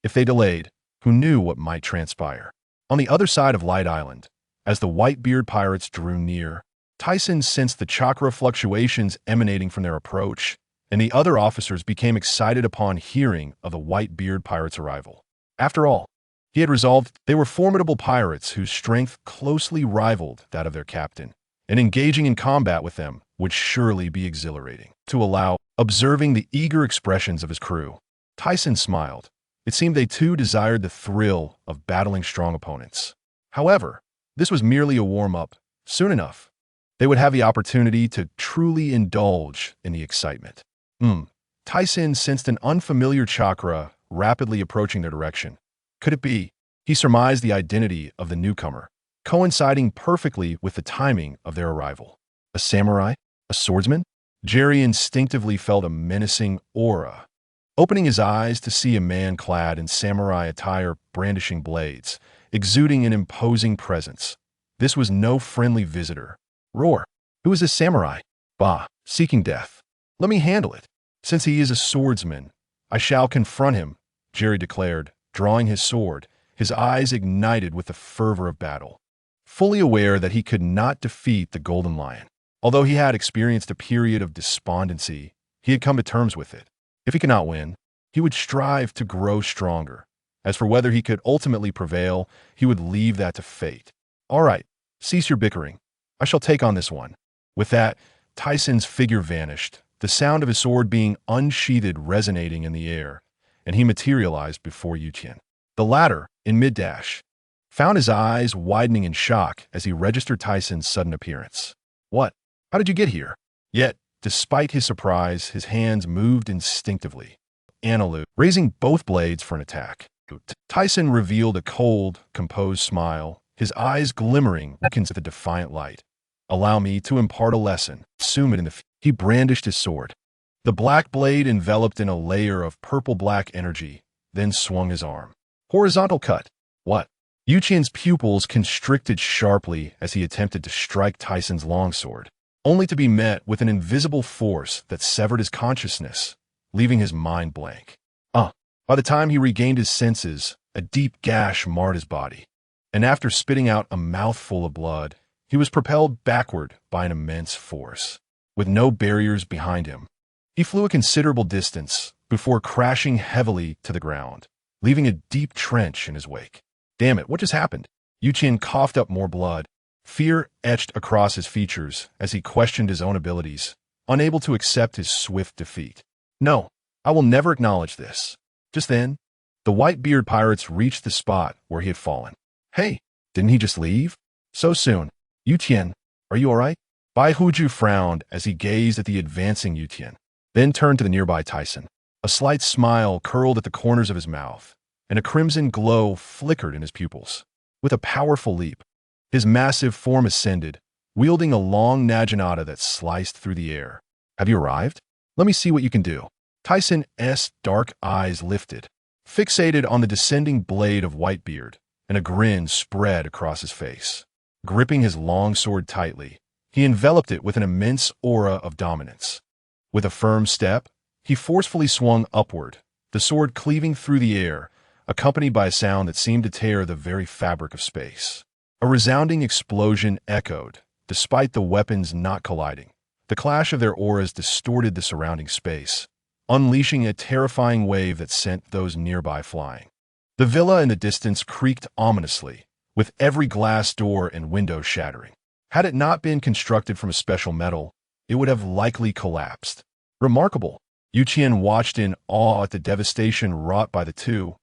If they delayed, who knew what might transpire? On the other side of Light Island, as the Whitebeard pirates drew near, Tyson sensed the chakra fluctuations emanating from their approach, and the other officers became excited upon hearing of the Whitebeard pirates' arrival. After all, he had resolved they were formidable pirates whose strength closely rivaled that of their captain, and engaging in combat with them would surely be exhilarating. To allow, observing the eager expressions of his crew, Tyson smiled. It seemed they too desired the thrill of battling strong opponents. However, this was merely a warm-up. Soon enough, they would have the opportunity to truly indulge in the excitement. Tyson sensed an unfamiliar chakra rapidly approaching their direction. Could it be? He surmised the identity of the newcomer, coinciding perfectly with the timing of their arrival. A samurai? A swordsman? Jerry instinctively felt a menacing aura. Opening his eyes to see a man clad in samurai attire brandishing blades, exuding an imposing presence. This was no friendly visitor. Roar! Who is this samurai? Bah, seeking death. Let me handle it. Since he is a swordsman, I shall confront him, Jerry declared, drawing his sword, his eyes ignited with the fervor of battle. Fully aware that he could not defeat the Golden Lion, although he had experienced a period of despondency, he had come to terms with it. If he could not win, he would strive to grow stronger, As for whether he could ultimately prevail, he would leave that to fate. All right, cease your bickering. I shall take on this one. With that, Tyson's figure vanished, the sound of his sword being unsheathed resonating in the air, and he materialized before Yuqian. The latter, in mid-dash, found his eyes widening in shock as he registered Tyson's sudden appearance. What? How did you get here? Yet, despite his surprise, his hands moved instinctively. Antelope, raising both blades for an attack. Tyson revealed a cold, composed smile, his eyes glimmering at the defiant light. Allow me to impart a lesson. Assume it in the He brandished his sword. The black blade enveloped in a layer of purple-black energy, then swung his arm. Horizontal cut. What? Yuqian's pupils constricted sharply as he attempted to strike Tyson's longsword, only to be met with an invisible force that severed his consciousness, leaving his mind blank. By the time he regained his senses, a deep gash marred his body, and after spitting out a mouthful of blood, he was propelled backward by an immense force. With no barriers behind him, he flew a considerable distance before crashing heavily to the ground, leaving a deep trench in his wake. Damn it, what just happened? Yuqian coughed up more blood. Fear etched across his features as he questioned his own abilities, unable to accept his swift defeat. No, I will never acknowledge this. Just then, the Whitebeard pirates reached the spot where he had fallen. Hey, didn't he just leave? So soon. Yuqian, are you all right? Bai Huju frowned as he gazed at the advancing Yuqian, then turned to the nearby Tyson. A slight smile curled at the corners of his mouth, and a crimson glow flickered in his pupils. With a powerful leap, his massive form ascended, wielding a long naginata that sliced through the air. Have you arrived? Let me see what you can do. Tyson's dark eyes lifted, fixated on the descending blade of Whitebeard, and a grin spread across his face. Gripping his longsword tightly, he enveloped it with an immense aura of dominance. With a firm step, he forcefully swung upward, the sword cleaving through the air, accompanied by a sound that seemed to tear the very fabric of space. A resounding explosion echoed, despite the weapons not colliding. The clash of their auras distorted the surrounding space, unleashing a terrifying wave that sent those nearby flying. The villa in the distance creaked ominously, with every glass door and window shattering. Had it not been constructed from a special metal, it would have likely collapsed. Remarkable. Yuqian watched in awe at the devastation wrought by the two,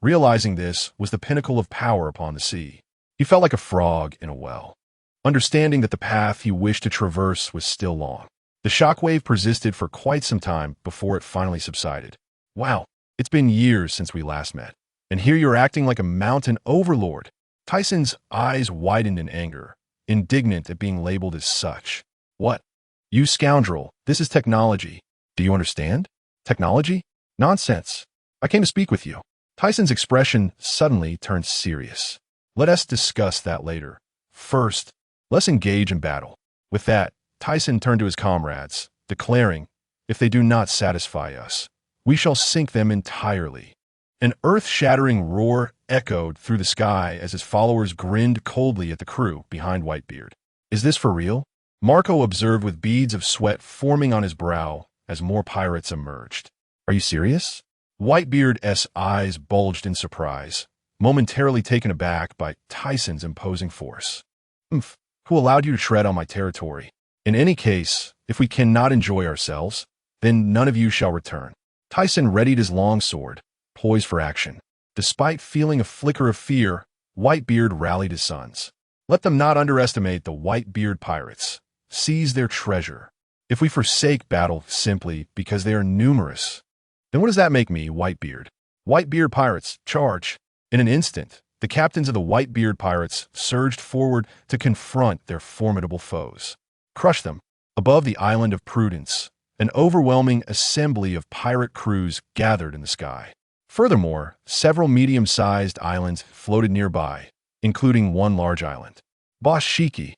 realizing this was the pinnacle of power upon the sea. He felt like a frog in a well, understanding that the path he wished to traverse was still long. The shockwave persisted for quite some time before it finally subsided. Wow, it's been years since we last met, and here you're acting like a mountain overlord. Tyson's eyes widened in anger, indignant at being labeled as such. What? You scoundrel, this is technology. Do you understand? Technology? Nonsense. I came to speak with you. Tyson's expression suddenly turned serious. Let us discuss that later. First, let's engage in battle. With that, Tyson turned to his comrades, declaring, if they do not satisfy us, we shall sink them entirely. An earth-shattering roar echoed through the sky as his followers grinned coldly at the crew behind Whitebeard. Is this for real? Marco observed with beads of sweat forming on his brow as more pirates emerged. Are you serious? Whitebeard's eyes bulged in surprise, momentarily taken aback by Tyson's imposing force. Who allowed you to tread on my territory? In any case, if we cannot enjoy ourselves, then none of you shall return. Tyson readied his longsword, poised for action. Despite feeling a flicker of fear, Whitebeard rallied his sons. Let them not underestimate the Whitebeard pirates. Seize their treasure. If we forsake battle simply because they are numerous, then what does that make me, Whitebeard? Whitebeard pirates, charge! In an instant, the captains of the Whitebeard pirates surged forward to confront their formidable foes. Crush them. Above the island of Prudence, an overwhelming assembly of pirate crews gathered in the sky. Furthermore, several medium-sized islands floated nearby, including one large island. Boss Shiki,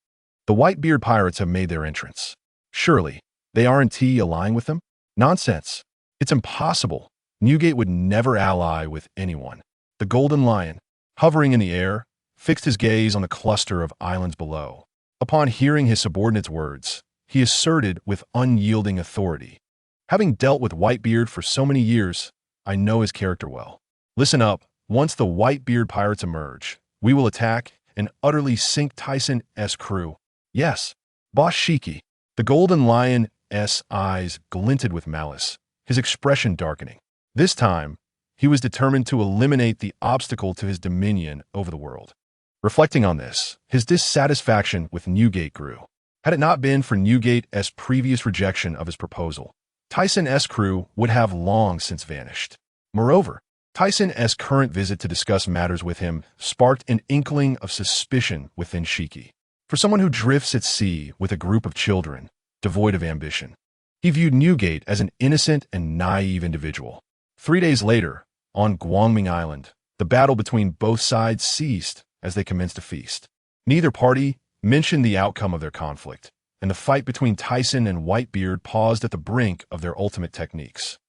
the Whitebeard pirates have made their entrance. Surely, they aren't allying with them? Nonsense. It's impossible. Newgate would never ally with anyone. The Golden Lion, hovering in the air, fixed his gaze on the cluster of islands below. Upon hearing his subordinate's words, he asserted with unyielding authority. Having dealt with Whitebeard for so many years, I know his character well. Listen up, Once the Whitebeard pirates emerge, we will attack and utterly sink Tyson's crew. Yes, Boss Shiki. The Golden Lion's eyes glinted with malice, his expression darkening. This time, he was determined to eliminate the obstacle to his dominion over the world. Reflecting on this, his dissatisfaction with Newgate grew. Had it not been for Newgate's previous rejection of his proposal, Tyson's crew would have long since vanished. Moreover, Tyson's current visit to discuss matters with him sparked an inkling of suspicion within Shiki. For someone who drifts at sea with a group of children, devoid of ambition, he viewed Newgate as an innocent and naive individual. 3 days later, on Guangming Island, the battle between both sides ceased as they commenced a feast. Neither party mentioned the outcome of their conflict, and the fight between Tyson and Whitebeard paused at the brink of their ultimate techniques.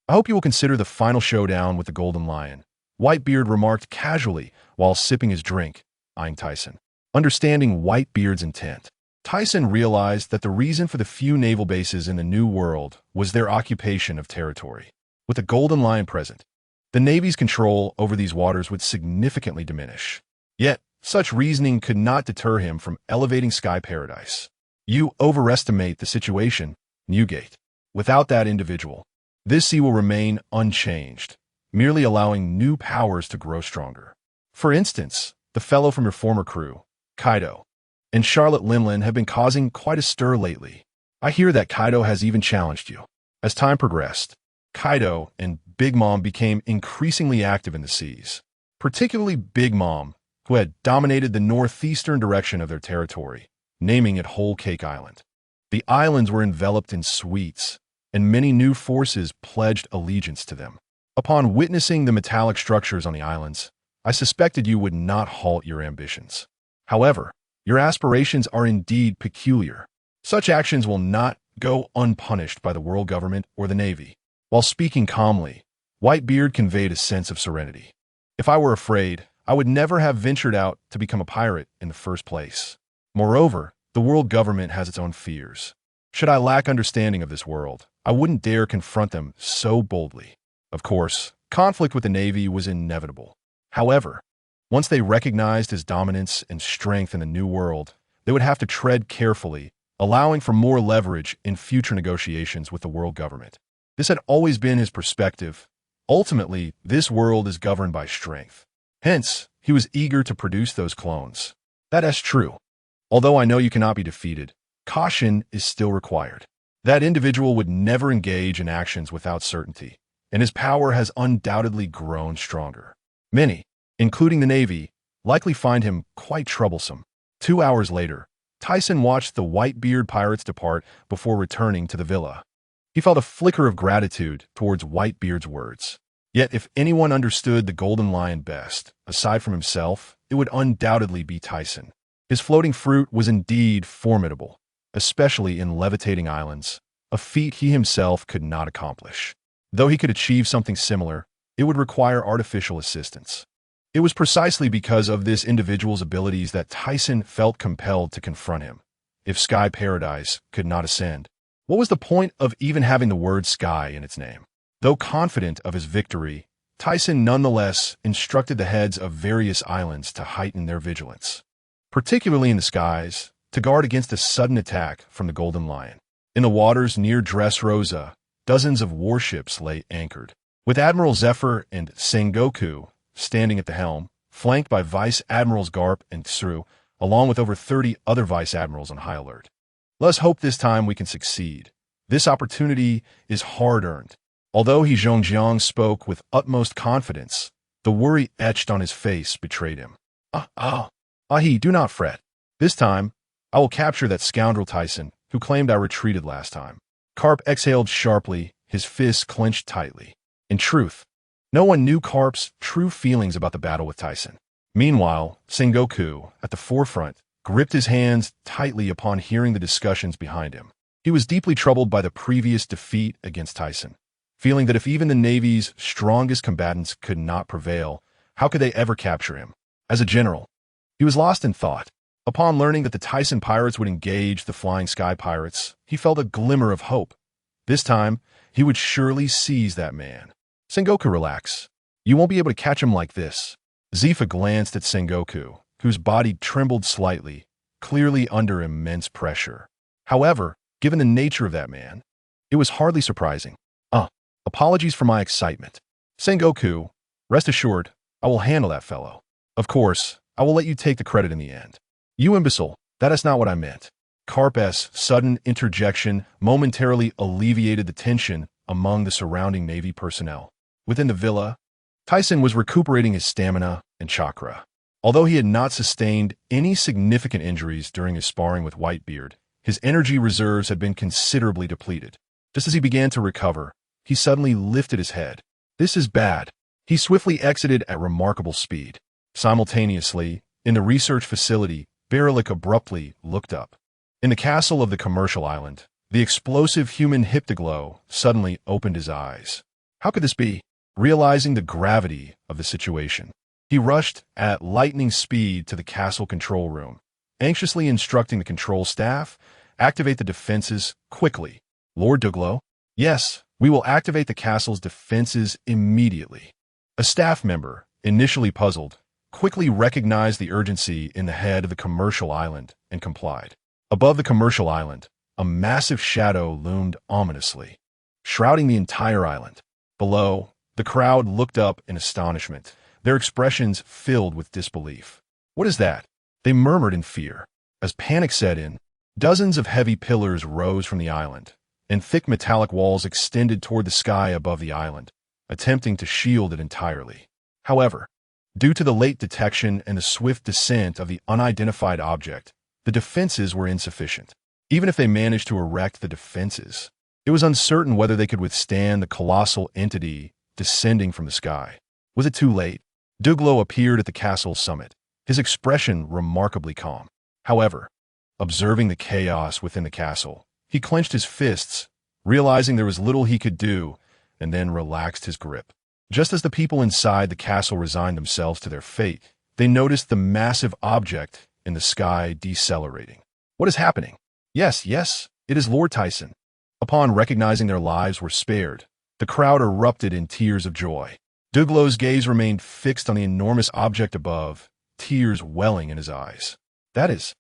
I hope you will consider the final showdown with the Golden Lion, Whitebeard remarked casually while sipping his drink, eyeing Tyson. Understanding Whitebeard's intent, Tyson realized that the reason for the few naval bases in the New World was their occupation of territory. With the Golden Lion present, the Navy's control over these waters would significantly diminish. Yet, such reasoning could not deter him from elevating Sky Paradise. You overestimate the situation, Newgate. Without that individual, this sea will remain unchanged, merely allowing new powers to grow stronger. For instance, the fellow from your former crew, Kaido, and Charlotte Limlin have been causing quite a stir lately. I hear that Kaido has even challenged you. As time progressed, Kaido and Big Mom became increasingly active in the seas, particularly Big Mom, who had dominated the northeastern direction of their territory, naming it Whole Cake Island. The islands were enveloped in sweets, and many new forces pledged allegiance to them. Upon witnessing the metallic structures on the islands, I suspected you would not halt your ambitions. However, your aspirations are indeed peculiar. Such actions will not go unpunished by the world government or the Navy. While speaking calmly, Whitebeard conveyed a sense of serenity. If I were afraid, I would never have ventured out to become a pirate in the first place. Moreover, the world government has its own fears. Should I lack understanding of this world, I wouldn't dare confront them so boldly. Of course, conflict with the Navy was inevitable. However, once they recognized his dominance and strength in the New World, they would have to tread carefully, allowing for more leverage in future negotiations with the world government. This had always been his perspective. Ultimately, this world is governed by strength. Hence, he was eager to produce those clones. That is true. Although I know you cannot be defeated, caution is still required. That individual would never engage in actions without certainty, and his power has undoubtedly grown stronger. Many, including the Navy, likely find him quite troublesome. 2 hours later, Tyson watched the Whitebeard pirates depart before returning to the villa. He felt a flicker of gratitude towards Whitebeard's words. Yet if anyone understood the Golden Lion best, aside from himself, it would undoubtedly be Tyson. His floating fruit was indeed formidable, especially in levitating islands, a feat he himself could not accomplish. Though he could achieve something similar, it would require artificial assistance. It was precisely because of this individual's abilities that Tyson felt compelled to confront him. If Sky Paradise could not ascend, what was the point of even having the word sky in its name? Though confident of his victory, Tyson nonetheless instructed the heads of various islands to heighten their vigilance, particularly in the skies, to guard against a sudden attack from the Golden Lion. In the waters near Dressrosa, dozens of warships lay anchored, with Admiral Zephyr and Sengoku standing at the helm, flanked by Vice Admirals Garp and Tsuru, along with over 30 other Vice Admirals on high alert. Let's hope this time we can succeed. This opportunity is hard-earned. Although He Zhongjiang spoke with utmost confidence, the worry etched on his face betrayed him. He, do not fret. This time, I will capture that scoundrel Tyson, who claimed I retreated last time. Karp exhaled sharply, his fists clenched tightly. In truth, no one knew Karp's true feelings about the battle with Tyson. Meanwhile, Sengoku, at the forefront, gripped his hands tightly upon hearing the discussions behind him. He was deeply troubled by the previous defeat against Tyson, feeling that if even the Navy's strongest combatants could not prevail, how could they ever capture him? As a general, he was lost in thought. Upon learning that the Tyson pirates would engage the Flying Sky pirates, he felt a glimmer of hope. This time, he would surely seize that man. Sengoku, relax. You won't be able to catch him like this. Zifa glanced at Sengoku, whose body trembled slightly, clearly under immense pressure. However, given the nature of that man, it was hardly surprising. Apologies for my excitement. Sengoku, rest assured, I will handle that fellow. Of course, I will let you take the credit in the end. You imbecile, that is not what I meant. Karp's sudden interjection momentarily alleviated the tension among the surrounding Navy personnel. Within the villa, Tyson was recuperating his stamina and chakra. Although he had not sustained any significant injuries during his sparring with Whitebeard, his energy reserves had been considerably depleted. Just as he began to recover, he suddenly lifted his head. This is bad. He swiftly exited at remarkable speed. Simultaneously, in the research facility, Barillik abruptly looked up. In the castle of the commercial island, the explosive human Hyptoglow suddenly opened his eyes. How could this be? Realizing the gravity of the situation, he rushed at lightning speed to the castle control room, anxiously instructing the control staff, activate the defenses quickly. Lord Duglow? Yes, we will activate the castle's defenses immediately. A staff member, initially puzzled, quickly recognized the urgency in the head of the commercial island and complied. Above the commercial island, a massive shadow loomed ominously, shrouding the entire island. Below, the crowd looked up in astonishment, their expressions filled with disbelief. What is that? They murmured in fear. As panic set in, dozens of heavy pillars rose from the island, and thick metallic walls extended toward the sky above the island, attempting to shield it entirely. However, due to the late detection and the swift descent of the unidentified object, the defenses were insufficient. Even if they managed to erect the defenses, it was uncertain whether they could withstand the colossal entity descending from the sky. Was it too late? Duglow appeared at the castle summit, his expression remarkably calm. However, observing the chaos within the castle, he clenched his fists, realizing there was little he could do, and then relaxed his grip. Just as the people inside the castle resigned themselves to their fate, they noticed the massive object in the sky decelerating. What is happening? Yes, it is Lord Tyson. Upon recognizing their lives were spared, the crowd erupted in tears of joy. Duglow's gaze remained fixed on the enormous object above, tears welling in his eyes. That is...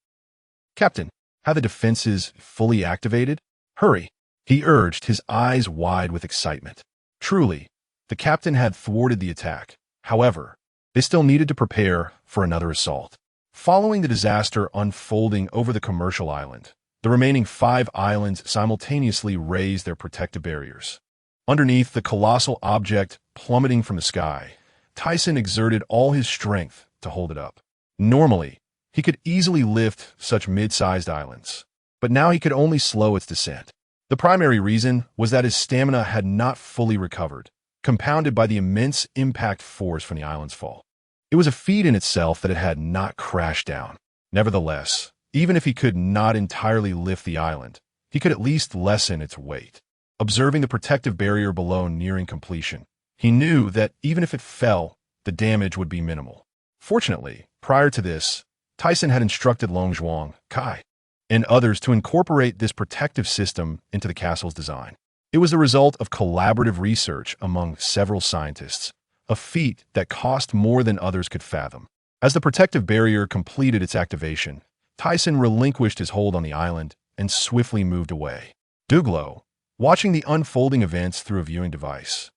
Captain, have the defenses fully activated? Hurry, he urged, his eyes wide with excitement. Truly, the captain had thwarted the attack. However, they still needed to prepare for another assault. Following the disaster unfolding over the commercial island, the remaining 5 islands simultaneously raised their protective barriers. Underneath the colossal object plummeting from the sky, Tyson exerted all his strength to hold it up. Normally, he could easily lift such mid-sized islands, but now he could only slow its descent. The primary reason was that his stamina had not fully recovered, compounded by the immense impact force from the island's fall. It was a feat in itself that it had not crashed down. Nevertheless, even if he could not entirely lift the island, he could at least lessen its weight. Observing the protective barrier below nearing completion, he knew that even if it fell, the damage would be minimal. Fortunately, prior to this, Tyson had instructed Longzhuang, Kai, and others to incorporate this protective system into the castle's design. It was the result of collaborative research among several scientists, a feat that cost more than others could fathom. As the protective barrier completed its activation, Tyson relinquished his hold on the island and swiftly moved away. Duglow, watching the unfolding events through a viewing device,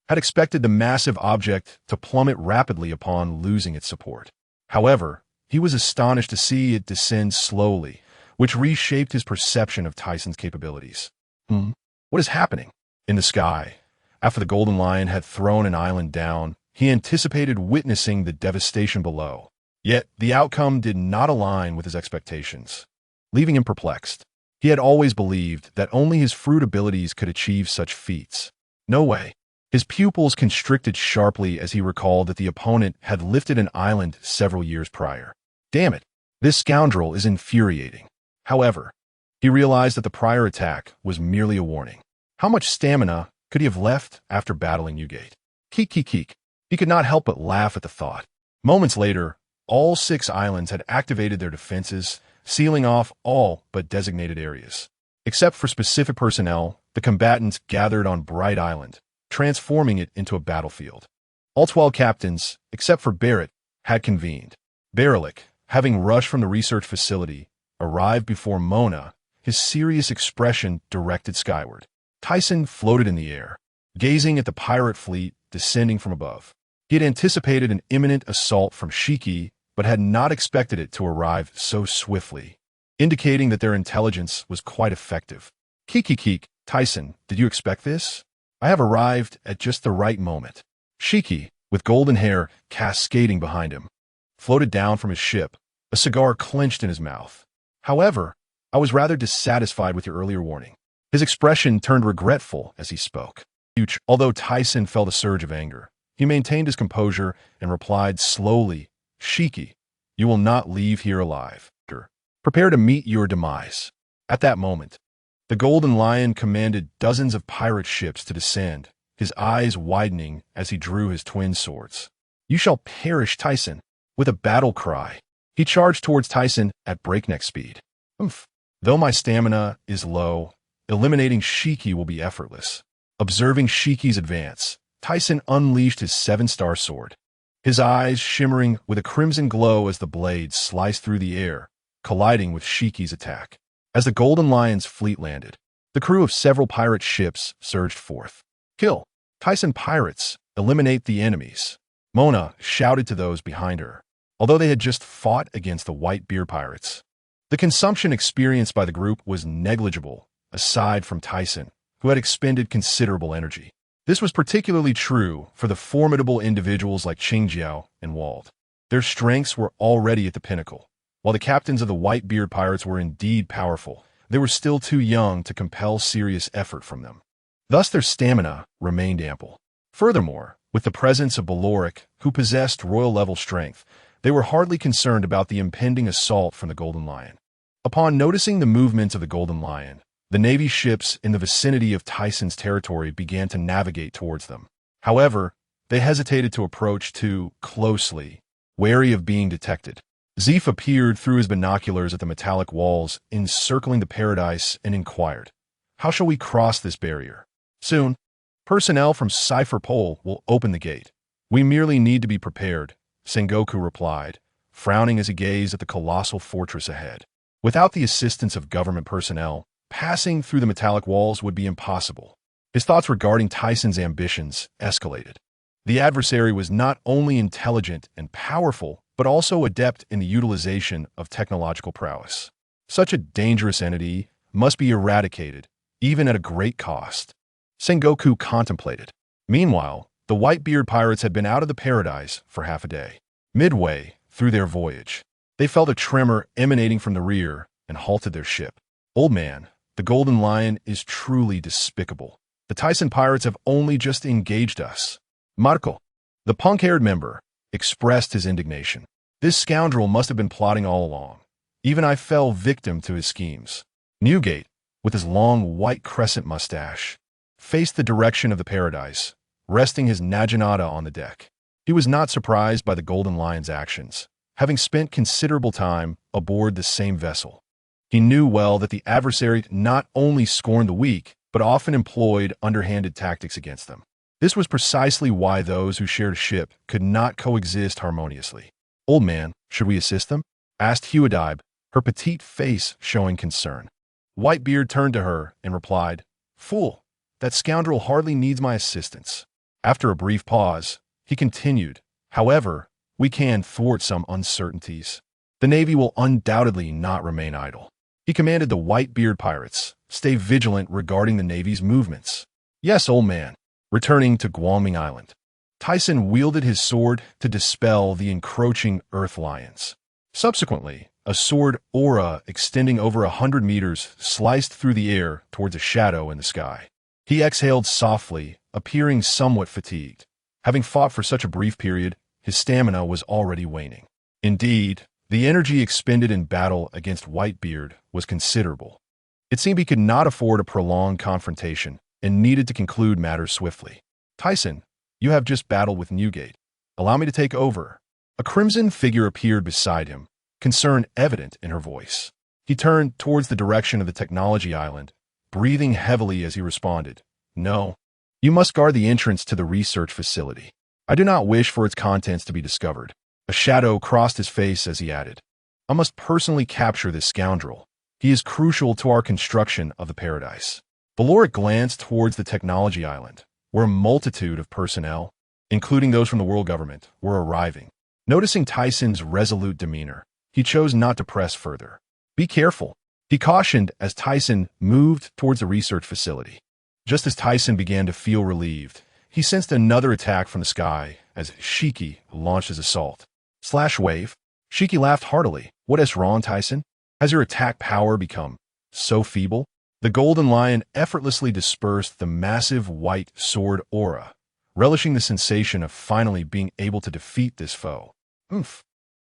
had expected the massive object to plummet rapidly upon losing its support. However, he was astonished to see it descend slowly, which reshaped his perception of Tyson's capabilities. What is happening? In the sky, after the Golden Lion had thrown an island down, he anticipated witnessing the devastation below. Yet, the outcome did not align with his expectations, leaving him perplexed. He had always believed that only his fruit abilities could achieve such feats. No way. His pupils constricted sharply as he recalled that the opponent had lifted an island several years prior. Damn it, this scoundrel is infuriating. However, he realized that the prior attack was merely a warning. How much stamina could he have left after battling Newgate? Keek. He could not help but laugh at the thought. Moments later, all 6 islands had activated their defenses, sealing off all but designated areas. Except for specific personnel, the combatants gathered on Bright Island, transforming it into a battlefield. All 12 captains, except for Barrett, had convened. Baralik, having rushed from the research facility, arrived before Mona, his serious expression directed skyward. Tyson floated in the air, gazing at the pirate fleet descending from above. He had anticipated an imminent assault from Shiki, but had not expected it to arrive so swiftly, indicating that their intelligence was quite effective. Kiki, Tyson, did you expect this? I have arrived at just the right moment. Shiki, with golden hair cascading behind him, floated down from his ship, a cigar clenched in his mouth. However, I was rather dissatisfied with your earlier warning. His expression turned regretful as he spoke. Although Tyson felt a surge of anger, he maintained his composure and replied slowly, Shiki, you will not leave here alive. Prepare to meet your demise. At that moment, the Golden Lion commanded dozens of pirate ships to descend, his eyes widening as he drew his twin swords. You shall perish, Tyson. With a battle cry, he charged towards Tyson at breakneck speed. Though my stamina is low, eliminating Shiki will be effortless. Observing Shiki's advance, Tyson unleashed his 7-star sword, his eyes shimmering with a crimson glow as the blade sliced through the air, colliding with Shiki's attack. As the Golden Lion's fleet landed, the crew of several pirate ships surged forth. Kill Tyson pirates, eliminate the enemies, Mona shouted to those behind her, although they had just fought against the Whitebeard pirates. The consumption experienced by the group was negligible, aside from Tyson, who had expended considerable energy. This was particularly true for the formidable individuals like Qingjiao and Wald. Their strengths were already at the pinnacle. While the captains of the Whitebeard pirates were indeed powerful, they were still too young to compel serious effort from them. Thus their stamina remained ample. Furthermore, with the presence of Baloric, who possessed royal-level strength, they were hardly concerned about the impending assault from the Golden Lion. Upon noticing the movements of the Golden Lion, the Navy ships in the vicinity of Tyson's territory began to navigate towards them. However, they hesitated to approach too closely, wary of being detected. Zeef appeared through his binoculars at the metallic walls encircling the paradise and inquired, "How shall we cross this barrier?" "Soon. Personnel from CipherPol will open the gate. We merely need to be prepared," Sengoku replied, frowning as he gazed at the colossal fortress ahead. Without the assistance of government personnel, passing through the metallic walls would be impossible. His thoughts regarding Tyson's ambitions escalated. The adversary was not only intelligent and powerful, but also adept in the utilization of technological prowess. Such a dangerous entity must be eradicated, even at a great cost. Sengoku contemplated. Meanwhile, the Whitebeard pirates had been out of the paradise for half a day. Midway through their voyage, they felt a tremor emanating from the rear and halted their ship. "Old man, the Golden Lion is truly despicable. The Tyson pirates have only just engaged us." Marco, the punk-haired member, expressed his indignation. "This scoundrel must have been plotting all along. Even I fell victim to his schemes." Newgate, with his long white crescent mustache, faced the direction of the paradise, resting his naginata on the deck. He was not surprised by the Golden Lion's actions, having spent considerable time aboard the same vessel. He knew well that the adversary not only scorned the weak, but often employed underhanded tactics against them. This was precisely why those who shared a ship could not coexist harmoniously. "Old man, should we assist them?" asked Huadibe, her petite face showing concern. Whitebeard turned to her and replied, "Fool, that scoundrel hardly needs my assistance." After a brief pause, he continued, "However, we can thwart some uncertainties. The Navy will undoubtedly not remain idle." He commanded the Whitebeard pirates, "Stay vigilant regarding the Navy's movements." "Yes, old man." Returning to Guangming Island, Tyson wielded his sword to dispel the encroaching Earth Lions. Subsequently, a sword aura extending over 100 meters sliced through the air towards a shadow in the sky. He exhaled softly, appearing somewhat fatigued. Having fought for such a brief period, his stamina was already waning. Indeed, the energy expended in battle against Whitebeard was considerable. It seemed he could not afford a prolonged confrontation and needed to conclude matters swiftly. "Tyson, you have just battled with Newgate. Allow me to take over." A crimson figure appeared beside him, concern evident in her voice. He turned towards the direction of the technology island, breathing heavily as he responded, "No. You must guard the entrance to the research facility. I do not wish for its contents to be discovered. A shadow crossed his face as he added, I must personally capture this scoundrel. He is crucial to our construction of the paradise. Valoric glanced towards the technology island, where a multitude of personnel, including those from the world government, were arriving. Noticing Tyson's resolute demeanor, he chose not to press further. Be careful, he cautioned as Tyson moved towards the research facility. Just as Tyson began to feel relieved, he sensed another attack from the sky as Haki launched his assault. Wave. Haki laughed heartily. What is wrong, Tyson? Has your attack power become so feeble? The golden lion effortlessly dispersed the massive white sword aura, relishing the sensation of finally being able to defeat this foe.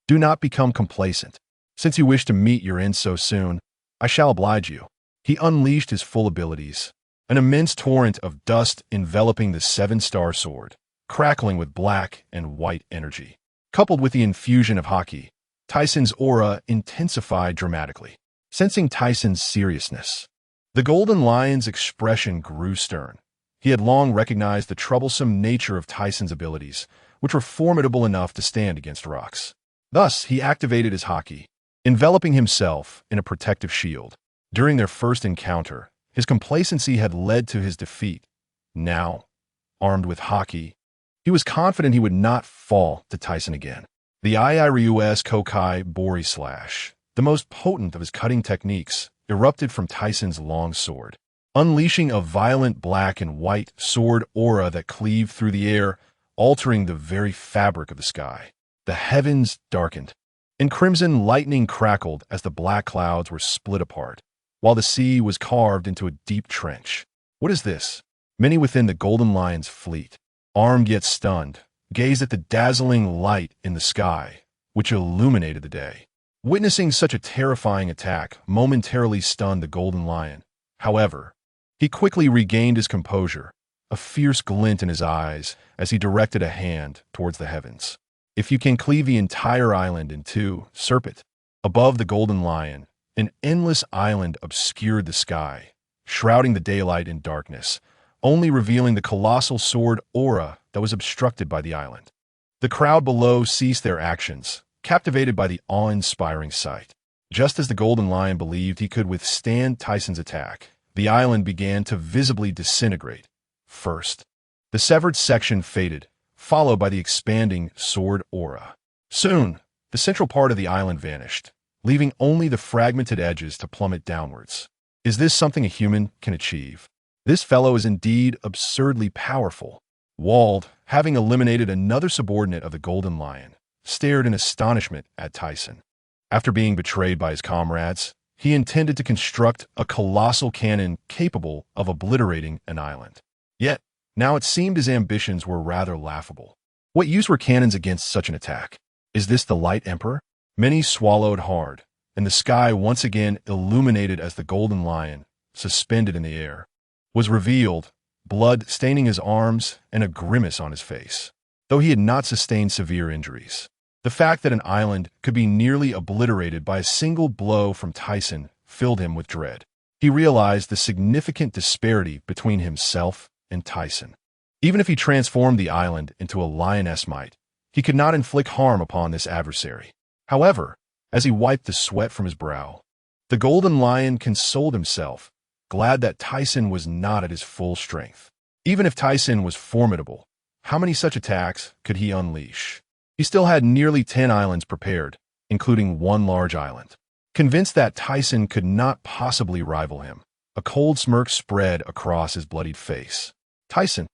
Do not become complacent. Since you wish to meet your end so soon, I shall oblige you. He unleashed his full abilities, an immense torrent of dust enveloping the seven-star sword, crackling with black and white energy. Coupled with the infusion of Haki, Tyson's aura intensified dramatically. Sensing Tyson's seriousness, the golden lion's expression grew stern. He had long recognized the troublesome nature of Tyson's abilities, which were formidable enough to stand against rocks. Thus, he activated his Haki, enveloping himself in a protective shield. During their first encounter, his complacency had led to his defeat. Now, armed with Haki, he was confident he would not fall to Tyson again. The Iirus Kokai Bori Slash, the most potent of his cutting techniques, erupted from Tyson's long sword, unleashing a violent black and white sword aura that cleaved through the air, altering the very fabric of the sky. The heavens darkened, and crimson lightning crackled as the black clouds were split apart, while the sea was carved into a deep trench. What is this? Many within the Golden Lion's fleet, armed yet stunned, gazed at the dazzling light in the sky, which illuminated the day. Witnessing such a terrifying attack momentarily stunned the Golden Lion. However, he quickly regained his composure, a fierce glint in his eyes as he directed a hand towards the heavens. If you can cleave the entire island in two, Serpent. Above the Golden Lion, an endless island obscured the sky, shrouding the daylight in darkness, only revealing the colossal sword aura that was obstructed by the island. The crowd below ceased their actions, captivated by the awe-inspiring sight. Just as the Golden Lion believed he could withstand Tyson's attack, the island began to visibly disintegrate. First, the severed section faded, followed by the expanding sword aura. Soon, the central part of the island vanished, leaving only the fragmented edges to plummet downwards. Is this something a human can achieve? This fellow is indeed absurdly powerful. Wald, having eliminated another subordinate of the Golden Lion, stared in astonishment at Tyson. After being betrayed by his comrades, he intended to construct a colossal cannon capable of obliterating an island. Yet, now it seemed his ambitions were rather laughable. What use were cannons against such an attack? Is this the Light Emperor? Many swallowed hard, and the sky once again illuminated as the Golden Lion, suspended in the air, was revealed, blood staining his arms and a grimace on his face. Though he had not sustained severe injuries, the fact that an island could be nearly obliterated by a single blow from Tyson filled him with dread. He realized the significant disparity between himself and Tyson. Even if he transformed the island into a lioness might, he could not inflict harm upon this adversary. However, as he wiped the sweat from his brow, the Golden Lion consoled himself, glad that Tyson was not at his full strength. Even if Tyson was formidable, how many such attacks could he unleash? He still had nearly 10 islands prepared, including one large island. Convinced that Tyson could not possibly rival him, a cold smirk spread across his bloodied face. Tyson,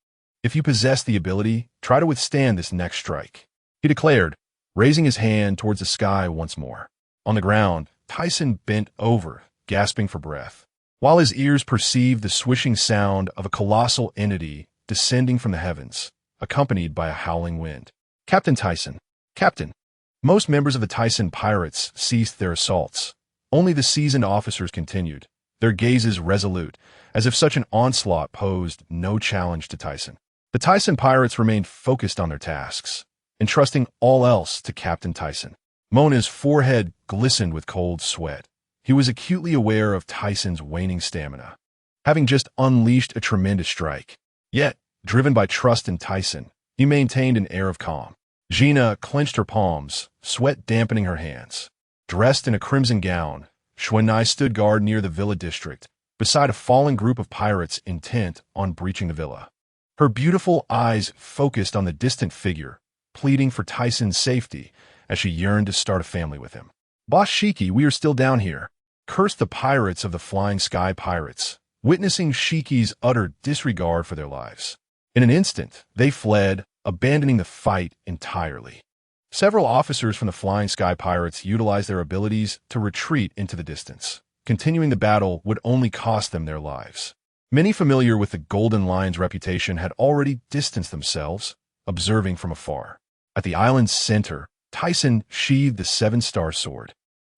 if you possess the ability, try to withstand this next strike, he declared, raising his hand towards the sky once more. On the ground, Tyson bent over, gasping for breath, while his ears perceived the swishing sound of a colossal entity descending from the heavens, accompanied by a howling wind. Captain Tyson. Captain. Most members of the Tyson pirates ceased their assaults. Only the seasoned officers continued, their gazes resolute, as if such an onslaught posed no challenge to Tyson. The Tyson pirates remained focused on their tasks, entrusting all else to Captain Tyson. Mona's forehead glistened with cold sweat. He was acutely aware of Tyson's waning stamina, having just unleashed a tremendous strike. Yet, driven by trust in Tyson, he maintained an air of calm. Gina clenched her palms, sweat dampening her hands. Dressed in a crimson gown, Xuanai stood guard near the villa district, beside a fallen group of pirates intent on breaching the villa. Her beautiful eyes focused on the distant figure, pleading for Tyson's safety as she yearned to start a family with him. "Boss Shiki, we are still down here," cursed the pirates of the Flying Sky Pirates, witnessing Shiki's utter disregard for their lives. In an instant, they fled, abandoning the fight entirely. Several officers from the Flying Sky Pirates utilized their abilities to retreat into the distance. Continuing the battle would only cost them their lives. Many familiar with the Golden Lion's reputation had already distanced themselves, observing from afar. At the island's center, Tyson sheathed the seven-star sword,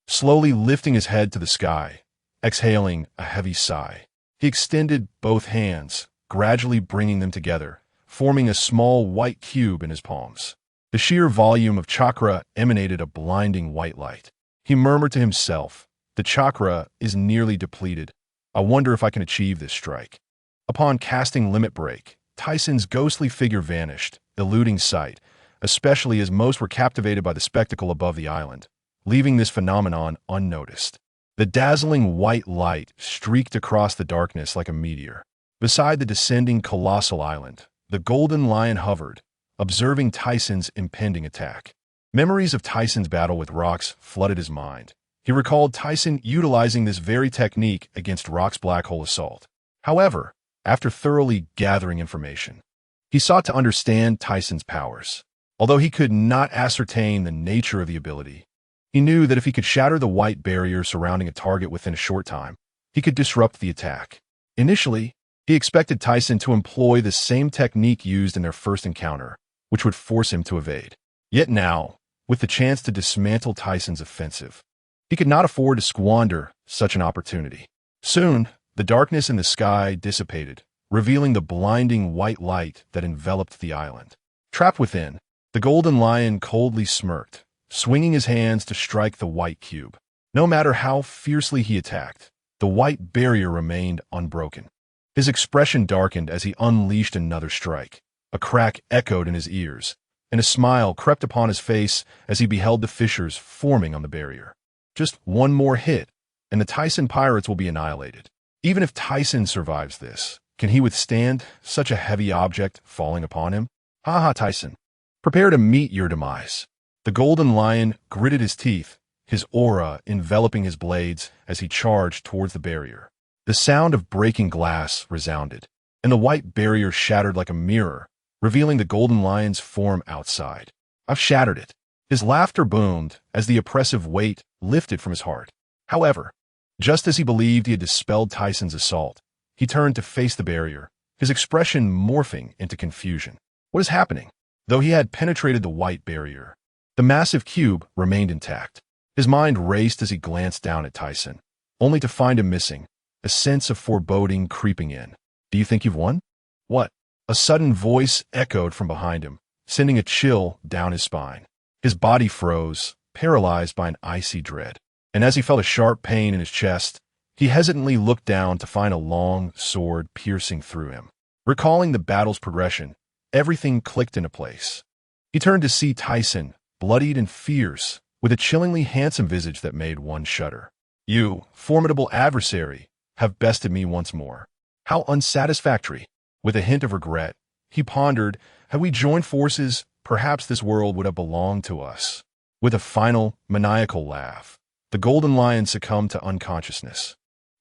slowly lifting his head to the sky, exhaling a heavy sigh. He extended both hands, gradually bringing them together, forming a small white cube in his palms. The sheer volume of chakra emanated a blinding white light. He murmured to himself, "The chakra is nearly depleted. I wonder if I can achieve this strike." Upon casting Limit Break, Tyson's ghostly figure vanished, eluding sight, especially as most were captivated by the spectacle above the island, leaving this phenomenon unnoticed. The dazzling white light streaked across the darkness like a meteor. Beside the descending colossal island, the Golden Lion hovered, observing Tyson's impending attack. Memories of Tyson's battle with Rox flooded his mind. He recalled Tyson utilizing this very technique against Rock's black hole assault. However, after thoroughly gathering information, he sought to understand Tyson's powers. Although he could not ascertain the nature of the ability, he knew that if he could shatter the white barrier surrounding a target within a short time, he could disrupt the attack. Initially, he expected Tyson to employ the same technique used in their first encounter, which would force him to evade. Yet now, with the chance to dismantle Tyson's offensive, he could not afford to squander such an opportunity. Soon, the darkness in the sky dissipated, revealing the blinding white light that enveloped the island. Trapped within, the Golden Lion coldly smirked, swinging his hands to strike the white cube. No matter how fiercely he attacked, the white barrier remained unbroken. His expression darkened as he unleashed another strike. A crack echoed in his ears, and a smile crept upon his face as he beheld the fissures forming on the barrier. Just one more hit, and the Tyson pirates will be annihilated. Even if Tyson survives this, can he withstand such a heavy object falling upon him? "Ha, Tyson. Prepare to meet your demise." The Golden Lion gritted his teeth, his aura enveloping his blades as he charged towards the barrier. The sound of breaking glass resounded, and the white barrier shattered like a mirror, revealing the Golden Lion's form outside. "I've shattered it." His laughter boomed as the oppressive weight lifted from his heart. However, just as he believed he had dispelled Tyson's assault, he turned to face the barrier, his expression morphing into confusion. What is happening? Though he had penetrated the white barrier, the massive cube remained intact. His mind raced as he glanced down at Tyson, only to find him missing, a sense of foreboding creeping in. "Do you think you've won?" "What?" A sudden voice echoed from behind him, sending a chill down his spine. His body froze, paralyzed by an icy dread. And as he felt a sharp pain in his chest, he hesitantly looked down to find a long sword piercing through him. Recalling the battle's progression, everything clicked into place. He turned to see Tyson, bloodied and fierce, with a chillingly handsome visage that made one shudder. "You, formidable adversary, have bested me once more. How unsatisfactory." With a hint of regret, he pondered, had we joined forces, perhaps this world would have belonged to us. With a final, maniacal laugh, the Golden Lion succumbed to unconsciousness.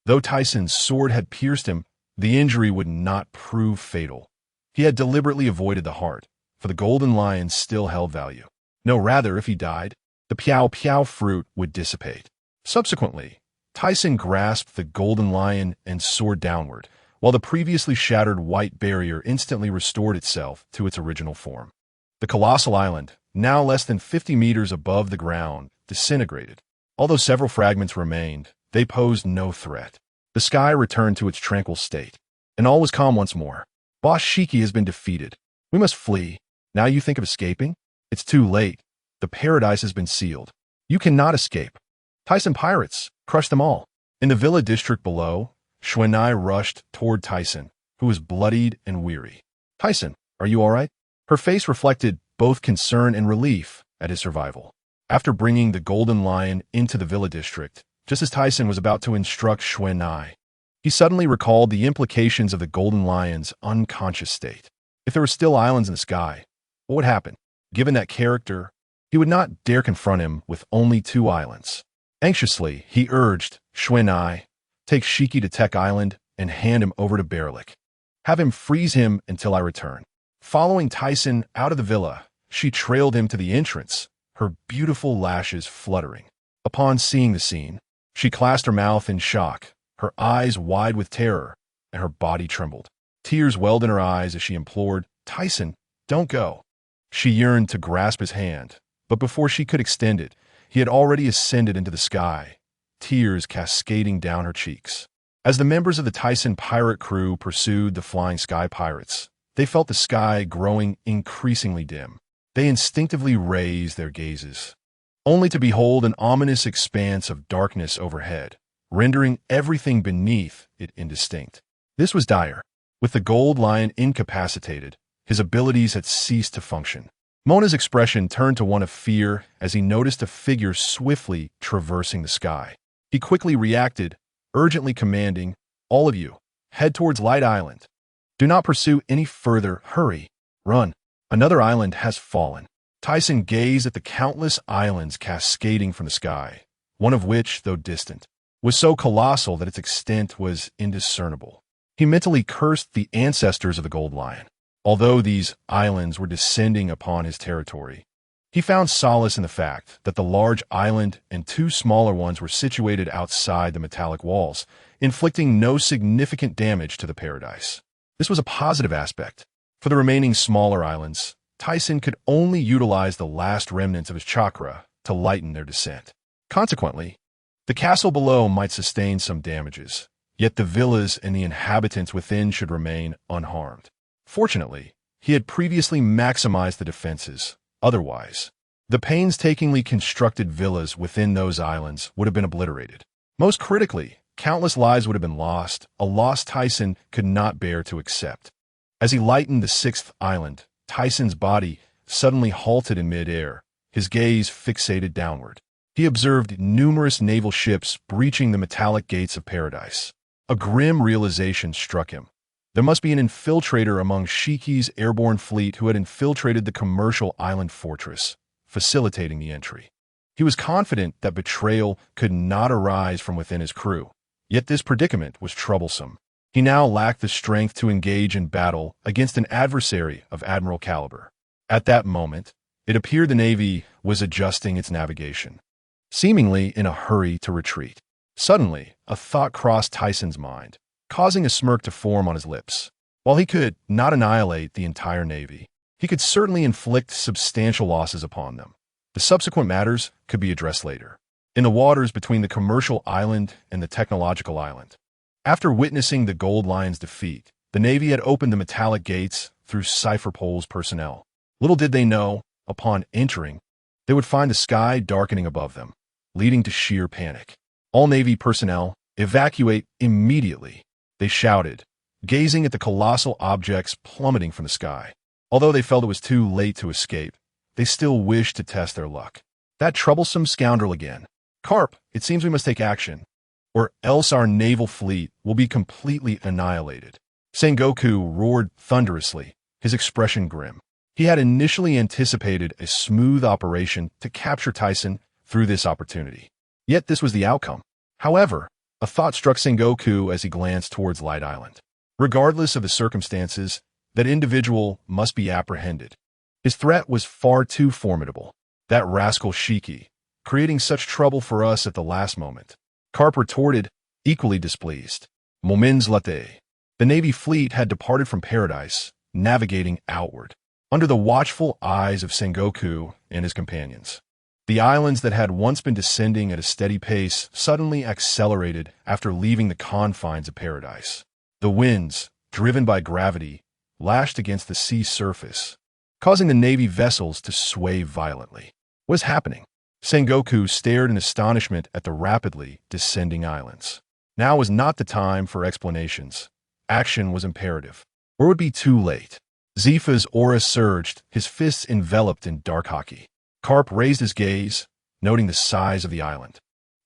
Though Tyson's sword had pierced him, the injury would not prove fatal. He had deliberately avoided the heart, for the Golden Lion still held value. No, rather, if he died, the Piao Piao fruit would dissipate. Subsequently, Tyson grasped the Golden Lion and soared downward, while the previously shattered white barrier instantly restored itself to its original form. The colossal island, now less than 50 meters above the ground, disintegrated. Although several fragments remained, they posed no threat. The sky returned to its tranquil state, and all was calm once more. "Boss Shiki has been defeated. We must flee. Now you think of escaping? It's too late. The paradise has been sealed. You cannot escape. Tyson pirates, crush them all." In the villa district below, Xuanai rushed toward Tyson, who was bloodied and weary. "Tyson, are you all right?" Her face reflected both concern and relief at his survival. After bringing the Golden Lion into the Villa District, just as Tyson was about to instruct Xuanai, he suddenly recalled the implications of the Golden Lion's unconscious state. If there were still islands in the sky, what would happen? Given that character, he would not dare confront him with only 2 islands. Anxiously, he urged Xuanai, take Shiki to Tech Island and hand him over to Berlik. Have him freeze him until I return. Following Tyson out of the villa, she trailed him to the entrance, her beautiful lashes fluttering. Upon seeing the scene, she clasped her mouth in shock, her eyes wide with terror, and her body trembled. Tears welled in her eyes as she implored, Tyson, don't go. She yearned to grasp his hand, but before she could extend it, he had already ascended into the sky, tears cascading down her cheeks. As the members of the Tyson pirate crew pursued the flying sky pirates, they felt the sky growing increasingly dim. They instinctively raised their gazes, only to behold an ominous expanse of darkness overhead, rendering everything beneath it indistinct. This was dire. With the Gold Lion incapacitated, his abilities had ceased to function. Mona's expression turned to one of fear as he noticed a figure swiftly traversing the sky. He quickly reacted, urgently commanding, all of you, head towards Light Island. Do not pursue any further. Hurry. Run. Another island has fallen. Tyson gazed at the countless islands cascading from the sky, one of which, though distant, was so colossal that its extent was indiscernible. He mentally cursed the ancestors of the Gold Lion. Although these islands were descending upon his territory, he found solace in the fact that the large island and 2 smaller ones were situated outside the metallic walls, inflicting no significant damage to the paradise. This was a positive aspect. For the remaining smaller islands, Tyson could only utilize the last remnants of his chakra to lighten their descent. Consequently, the castle below might sustain some damages, yet the villas and the inhabitants within should remain unharmed. Fortunately, he had previously maximized the defenses. Otherwise, the painstakingly constructed villas within those islands would have been obliterated. Most critically, countless lives would have been lost, a loss Tyson could not bear to accept. As he lightened the 6th island, Tyson's body suddenly halted in midair, his gaze fixated downward. He observed numerous naval ships breaching the metallic gates of paradise. A grim realization struck him. There must be an infiltrator among Shiki's airborne fleet who had infiltrated the commercial island fortress, facilitating the entry. He was confident that betrayal could not arise from within his crew. Yet this predicament was troublesome. He now lacked the strength to engage in battle against an adversary of admiral caliber. At that moment, it appeared the Navy was adjusting its navigation, seemingly in a hurry to retreat. Suddenly, a thought crossed Tyson's mind, causing a smirk to form on his lips. While he could not annihilate the entire Navy, he could certainly inflict substantial losses upon them. The subsequent matters could be addressed later. In the waters between the commercial island and the technological island, after witnessing the Gold Lion's defeat, the Navy had opened the metallic gates through CipherPol's personnel. Little did they know, upon entering, they would find the sky darkening above them, leading to sheer panic. All Navy personnel, evacuate immediately, they shouted, gazing at the colossal objects plummeting from the sky. Although they felt it was too late to escape, they still wished to test their luck. That troublesome scoundrel again. Carp, it seems we must take action, or else our naval fleet will be completely annihilated. Sengoku roared thunderously, his expression grim. He had initially anticipated a smooth operation to capture Tyson through this opportunity. Yet this was the outcome. However, a thought struck Sengoku as he glanced towards Light Island. Regardless of the circumstances, that individual must be apprehended. His threat was far too formidable. That rascal Shiki, creating such trouble for us at the last moment. Carp retorted, equally displeased. Moments latte. The Navy fleet had departed from paradise, navigating outward, under the watchful eyes of Sengoku and his companions. The islands that had once been descending at a steady pace suddenly accelerated after leaving the confines of paradise. The winds, driven by gravity, lashed against the sea surface, causing the Navy vessels to sway violently. What is happening? Sengoku stared in astonishment at the rapidly descending islands. Now was not the time for explanations. Action was imperative, or it would be too late. Zifa's aura surged, his fists enveloped in dark Haki. Karp raised his gaze, noting the size of the island.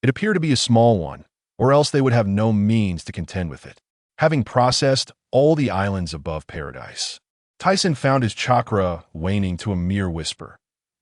It appeared to be a small one, or else they would have no means to contend with it, having processed all the islands above paradise. Tyson found his chakra waning to a mere whisper.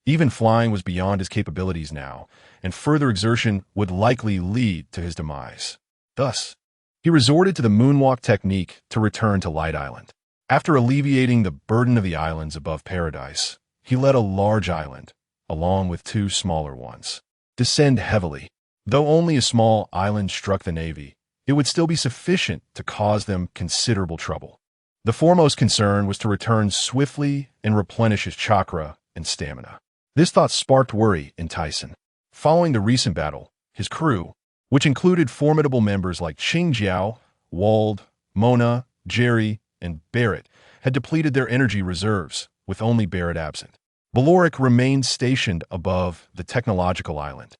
Even flying was beyond his capabilities now, and further exertion would likely lead to his demise. Thus, he resorted to the moonwalk technique to return to Light Island. After alleviating the burden of the islands above paradise, he let a large island, along with two smaller ones, descend heavily. Though only a small island struck the Navy, it would still be sufficient to cause them considerable trouble. The foremost concern was to return swiftly and replenish his chakra and stamina. This thought sparked worry in Tyson. Following the recent battle, his crew, which included formidable members like Qing Jiao, Wald, Mona, Jerry, and Barrett, had depleted their energy reserves, with only Barrett absent. Baloric remained stationed above the technological island.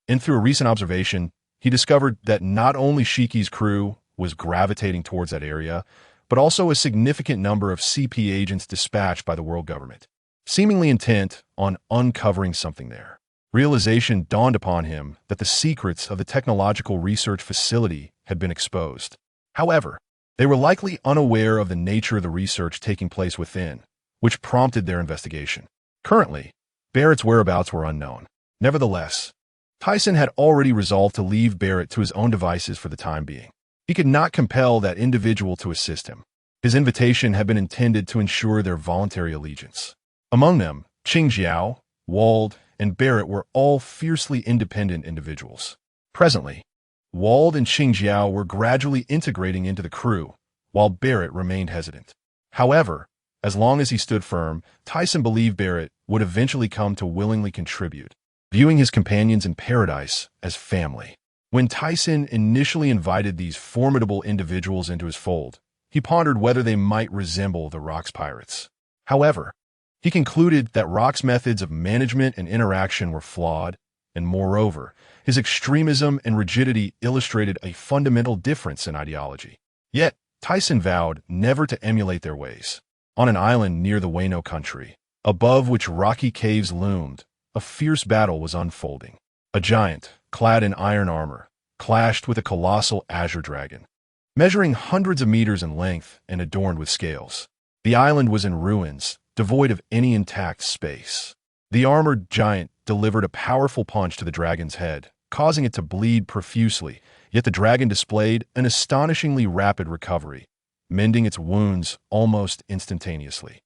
And through a recent observation, he discovered that not only Shiki's crew was gravitating towards that area, but also a significant number of CP agents dispatched by the world government, seemingly intent on uncovering something there. Realization dawned upon him that the secrets of the technological research facility had been exposed. However, they were likely unaware of the nature of the research taking place within, which prompted their investigation. Currently, Barrett's whereabouts were unknown. Nevertheless, Tyson had already resolved to leave Barrett to his own devices for the time being. He could not compel that individual to assist him. His invitation had been intended to ensure their voluntary allegiance. Among them, Qing Jiao, Wald, and Barrett were all fiercely independent individuals. Presently, Wald and Qing Jiao were gradually integrating into the crew, while Barrett remained hesitant. However, as long as he stood firm, Tyson believed Barrett would eventually come to willingly contribute, viewing his companions in paradise as family. When Tyson initially invited these formidable individuals into his fold, he pondered whether they might resemble the Rock's pirates. However, he concluded that Rock's methods of management and interaction were flawed, and moreover, his extremism and rigidity illustrated a fundamental difference in ideology. Yet, Tyson vowed never to emulate their ways. On an island near the Wano country, above which rocky caves loomed, a fierce battle was unfolding. A giant, clad in iron armor, clashed with a colossal azure dragon, measuring hundreds of meters in length and adorned with scales. The island was in ruins, devoid of any intact space. The armored giant delivered a powerful punch to the dragon's head, causing it to bleed profusely, yet the dragon displayed an astonishingly rapid recovery, mending its wounds almost instantaneously.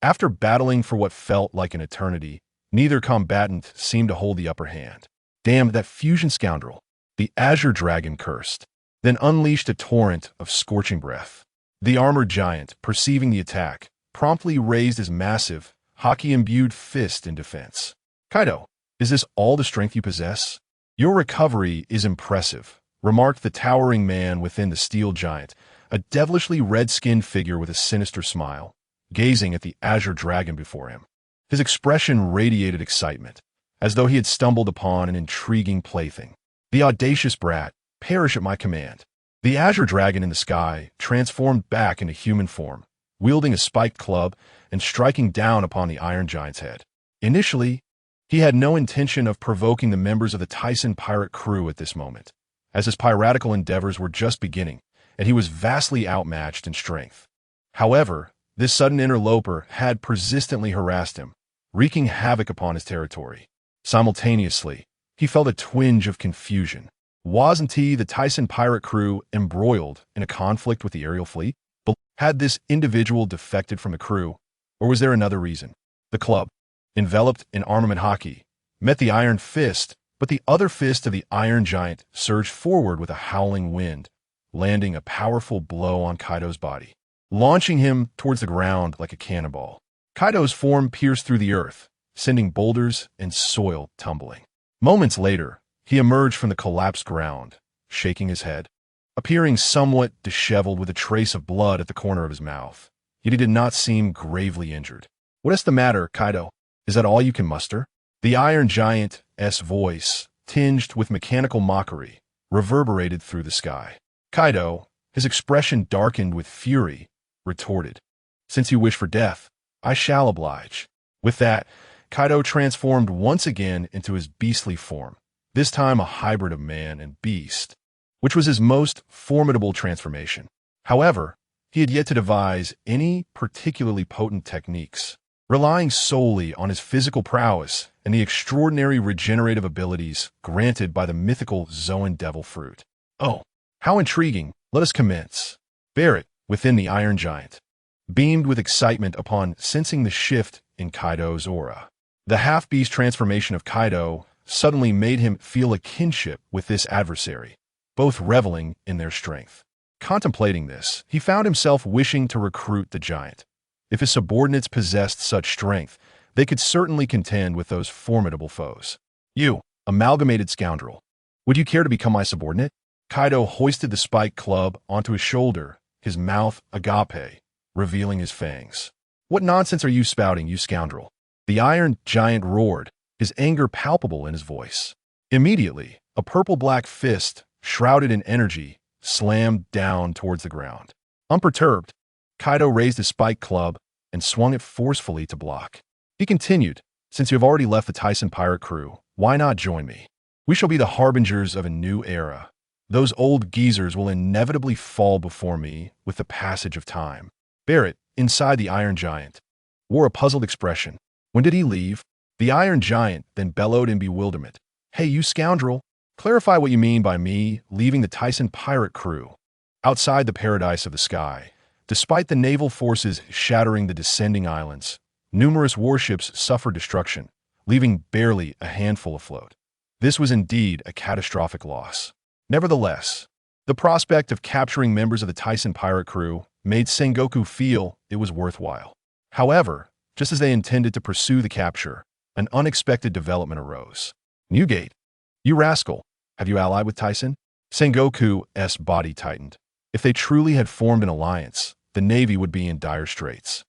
After battling for what felt like an eternity, neither combatant seemed to hold the upper hand. Damn that fusion scoundrel, the azure dragon cursed, then unleashed a torrent of scorching breath. The armored giant, perceiving the attack, promptly raised his massive, Haki-imbued fist in defense. Kaido, is this all the strength you possess? Your recovery is impressive, remarked the towering man within the steel giant, a devilishly red-skinned figure with a sinister smile, gazing at the azure dragon before him. His expression radiated excitement, as though he had stumbled upon an intriguing plaything. The audacious brat, perish at my command. The azure dragon in the sky transformed back into human form, wielding a spiked club and striking down upon the iron giant's head. Initially, he had no intention of provoking the members of the Tyson pirate crew at this moment, as his piratical endeavors were just beginning, and he was vastly outmatched in strength. However, this sudden interloper had persistently harassed him, wreaking havoc upon his territory. Simultaneously, he felt a twinge of confusion. Wasn't he, the Tyson pirate crew, embroiled in a conflict with the aerial fleet? But had this individual defected from the crew, or was there another reason? The club, enveloped in armament Haki, met the iron fist, but the other fist of the iron giant surged forward with a howling wind, landing a powerful blow on Kaido's body, launching him towards the ground like a cannonball. Kaido's form pierced through the earth, sending boulders and soil tumbling. Moments later, he emerged from the collapsed ground, shaking his head, appearing somewhat disheveled with a trace of blood at the corner of his mouth. Yet he did not seem gravely injured. What is the matter, Kaido? Is that all you can muster? The iron giant's voice, tinged with mechanical mockery, reverberated through the sky. Kaido, his expression darkened with fury, retorted, Since you wish for death, I shall oblige." With that, Kaido transformed once again into his beastly form, this time a hybrid of man and beast, which was his most formidable transformation. However, he had yet to devise any particularly potent techniques, relying solely on his physical prowess and the extraordinary regenerative abilities granted by the mythical Zoan Devil Fruit. "Oh, how intriguing! Let us commence." Barrett, within the Iron Giant, beamed with excitement upon sensing the shift in Kaido's aura. The half-beast transformation of Kaido suddenly made him feel a kinship with this adversary, both reveling in their strength. Contemplating this, he found himself wishing to recruit the giant. If his subordinates possessed such strength, they could certainly contend with those formidable foes. "You, amalgamated scoundrel, would you care to become my subordinate?" Kaido hoisted the spiked club onto his shoulder, his mouth agape, revealing his fangs. "What nonsense are you spouting, you scoundrel?" The Iron Giant roared, his anger palpable in his voice. Immediately, a purple-black fist, shrouded in energy, slammed down towards the ground. Unperturbed, Kaido raised his spiked club and swung it forcefully to block. He continued, "Since you have already left the Tyson pirate crew, why not join me? We shall be the harbingers of a new era. Those old geezers will inevitably fall before me with the passage of time." Barrett, inside the Iron Giant, wore a puzzled expression. When did he leave? The Iron Giant then bellowed in bewilderment. "Hey, you scoundrel! Clarify what you mean by me leaving the Tyson pirate crew." Outside the paradise of the sky, despite the naval forces shattering the descending islands, numerous warships suffered destruction, leaving barely a handful afloat. This was indeed a catastrophic loss. Nevertheless, the prospect of capturing members of the Tyson pirate crew made Sengoku feel it was worthwhile. However, just as they intended to pursue the capture, an unexpected development arose. "Newgate, you rascal, have you allied with Tyson?" Sengoku's body tightened. If they truly had formed an alliance, the Navy would be in dire straits.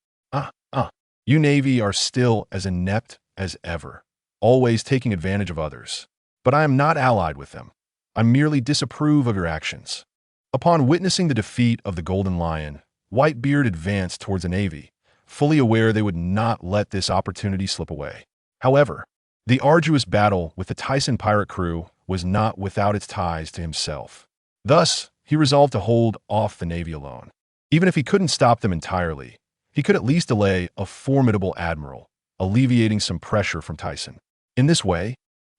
You Navy are still as inept as ever, always taking advantage of others. But I am not allied with them. I merely disapprove of your actions." Upon witnessing the defeat of the Golden Lion, Whitebeard advanced towards the Navy, fully aware they would not let this opportunity slip away. However, the arduous battle with the Tyson pirate crew was not without its ties to himself. Thus, he resolved to hold off the Navy alone. Even if he couldn't stop them entirely, he could at least delay a formidable admiral, alleviating some pressure from Tyson. In this way,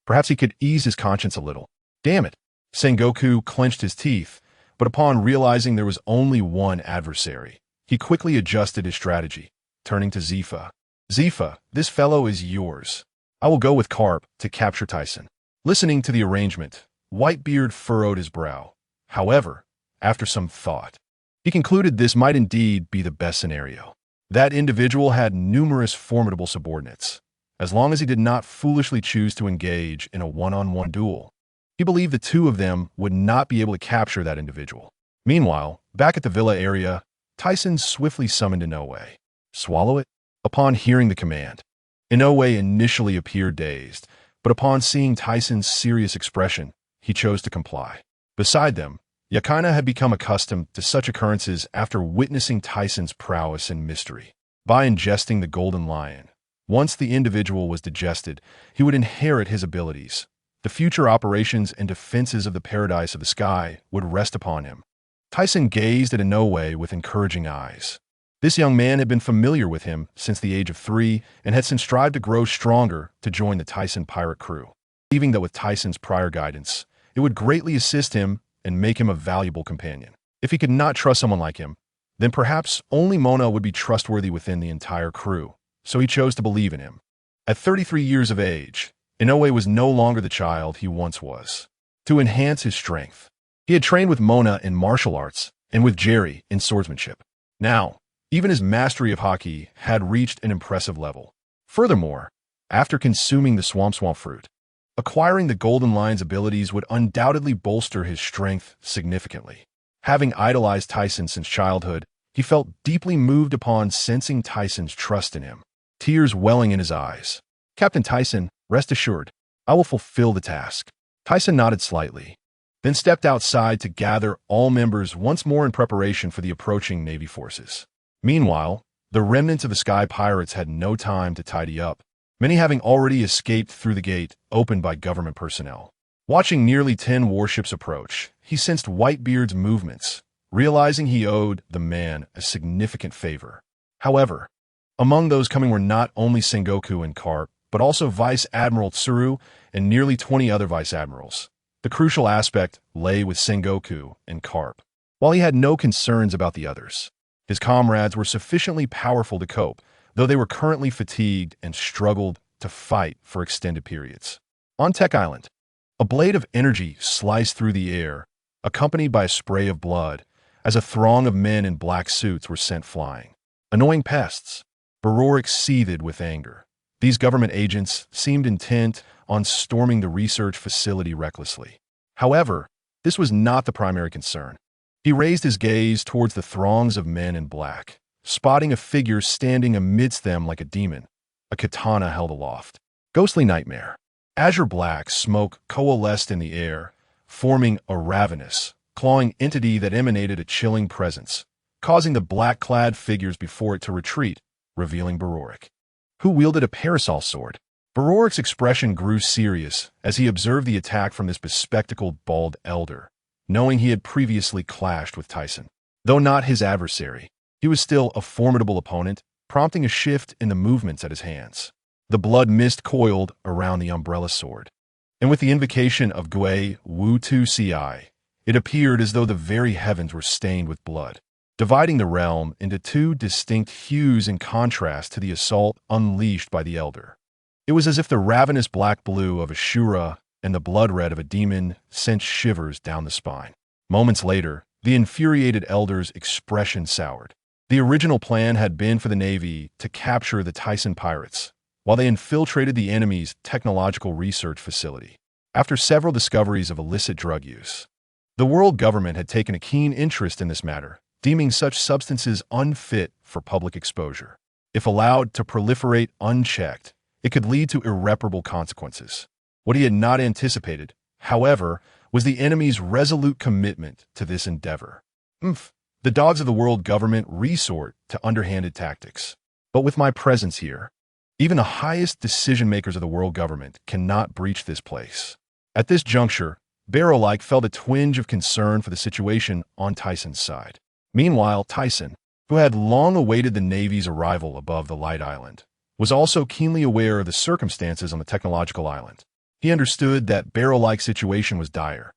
perhaps he could ease his conscience a little. Damn it! Sengoku clenched his teeth, but upon realizing there was only one adversary, he quickly adjusted his strategy, turning to Zifa. "Zifa, this fellow is yours. I will go with Carp to capture Tyson." Listening to the arrangement, Whitebeard furrowed his brow. However, after some thought, he concluded this might indeed be the best scenario. That individual had numerous formidable subordinates. As long as he did not foolishly choose to engage in a one-on-one duel, he believed the two of them would not be able to capture that individual. Meanwhile, back at the villa area, Tyson swiftly summoned Inoue. "Swallow it?" Upon hearing the command, Inoue initially appeared dazed, but upon seeing Tyson's serious expression, he chose to comply. Beside them, Yakina had become accustomed to such occurrences after witnessing Tyson's prowess and mystery. By ingesting the Golden Lion, once the individual was digested, he would inherit his abilities. The future operations and defenses of the Paradise of the Sky would rest upon him. Tyson gazed at Inoue with encouraging eyes. This young man had been familiar with him since the age of 3 and had since strived to grow stronger to join the Tyson pirate crew. Believing that with Tyson's prior guidance, it would greatly assist him and make him a valuable companion. If he could not trust someone like him, then perhaps only Mona would be trustworthy within the entire crew, so he chose to believe in him. At 33 years of age, Inoue was no longer the child he once was. To enhance his strength, he had trained with Mona in martial arts and with Jerry in swordsmanship. Now, even his mastery of Haki had reached an impressive level. Furthermore, after consuming the swamp fruit, acquiring the Golden Lion's abilities would undoubtedly bolster his strength significantly. Having idolized Tyson since childhood, he felt deeply moved upon sensing Tyson's trust in him, tears welling in his eyes. "Captain Tyson, rest assured, I will fulfill the task." Tyson nodded slightly, then stepped outside to gather all members once more in preparation for the approaching Navy forces. Meanwhile, The remnants of the Sky Pirates had no time to tidy up, many having already escaped through the gate opened by government personnel. Watching nearly 10 warships approach, he sensed Whitebeard's movements, realizing he owed the man a significant favor. However, among those coming were not only Sengoku and Carp, but also Vice Admiral Tsuru and nearly 20 other Vice Admirals. The crucial aspect lay with Sengoku and Carp. While he had no concerns about the others, his comrades were sufficiently powerful to cope, though they were currently fatigued and struggled to fight for extended periods. On Tech Island, a blade of energy sliced through the air, accompanied by a spray of blood, as a throng of men in black suits were sent flying. Annoying pests. Barorik seethed with anger. These government agents seemed intent on storming the research facility recklessly. However, this was not the primary concern. He raised his gaze towards the throngs of men in black, spotting a figure standing amidst them like a demon, a katana held aloft. Ghostly nightmare. Azure black smoke coalesced in the air, forming a ravenous, clawing entity that emanated a chilling presence, causing the black-clad figures before it to retreat, revealing Barorik, who wielded a parasol sword. Barorik's expression grew serious as he observed the attack from this bespectacled bald elder, knowing he had previously clashed with Tyson. Though not his adversary, he was still a formidable opponent, prompting a shift in the movements at his hands. The blood mist coiled around the umbrella sword, and with the invocation of Gui Wu Tu Ci, it appeared as though the very heavens were stained with blood, dividing the realm into two distinct hues in contrast to the assault unleashed by the elder. It was as if the ravenous black-blue of Ashura and the blood-red of a demon sent shivers down the spine. Moments later, the infuriated elder's expression soured. The original plan had been for the Navy to capture the Tyson pirates, while they infiltrated the enemy's technological research facility. After several discoveries of illicit drug use, the world government had taken a keen interest in this matter, deeming such substances unfit for public exposure. If allowed to proliferate unchecked, it could lead to irreparable consequences. What he had not anticipated, however, was the enemy's resolute commitment to this endeavor. The dogs of the world government resort to underhanded tactics. But with my presence here, even the highest decision-makers of the world government cannot breach this place. At this juncture, Barrow-like felt a twinge of concern for the situation on Tyson's side. Meanwhile, Tyson, who had long awaited the Navy's arrival above the Light Island, was also keenly aware of the circumstances on the technological island. He understood that Barrow-like situation was dire,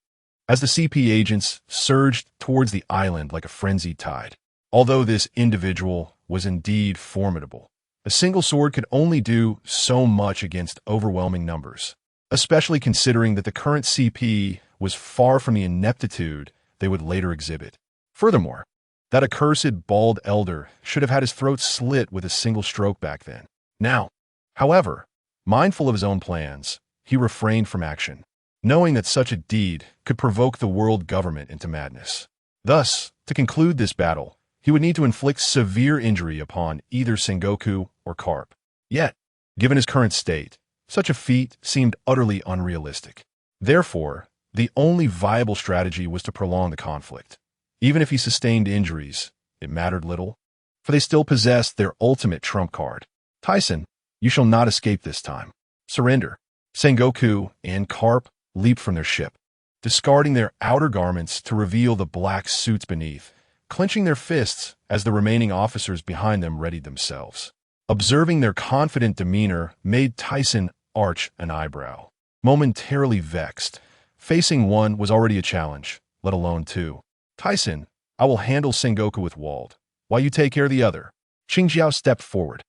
as the CP agents surged towards the island like a frenzied tide. Although this individual was indeed formidable, a single sword could only do so much against overwhelming numbers, especially considering that the current CP was far from the ineptitude they would later exhibit. Furthermore, that accursed bald elder should have had his throat slit with a single stroke back then. Now, however, mindful of his own plans, he refrained from action, knowing that such a deed could provoke the world government into madness. Thus, to conclude this battle, he would need to inflict severe injury upon either Sengoku or Carp. Yet, given his current state, such a feat seemed utterly unrealistic. Therefore, the only viable strategy was to prolong the conflict. Even if he sustained injuries, it mattered little, for they still possessed their ultimate trump card. Tyson, you shall not escape this time. Surrender. Sengoku and Carp leaped from their ship, discarding their outer garments to reveal the black suits beneath, clenching their fists as the remaining officers behind them readied themselves. Observing their confident demeanor made Tyson arch an eyebrow. Momentarily vexed, facing one was already a challenge, let alone two. Tyson, I will handle Sengoku with Wald, while you take care of the other. Qingjiao stepped forward,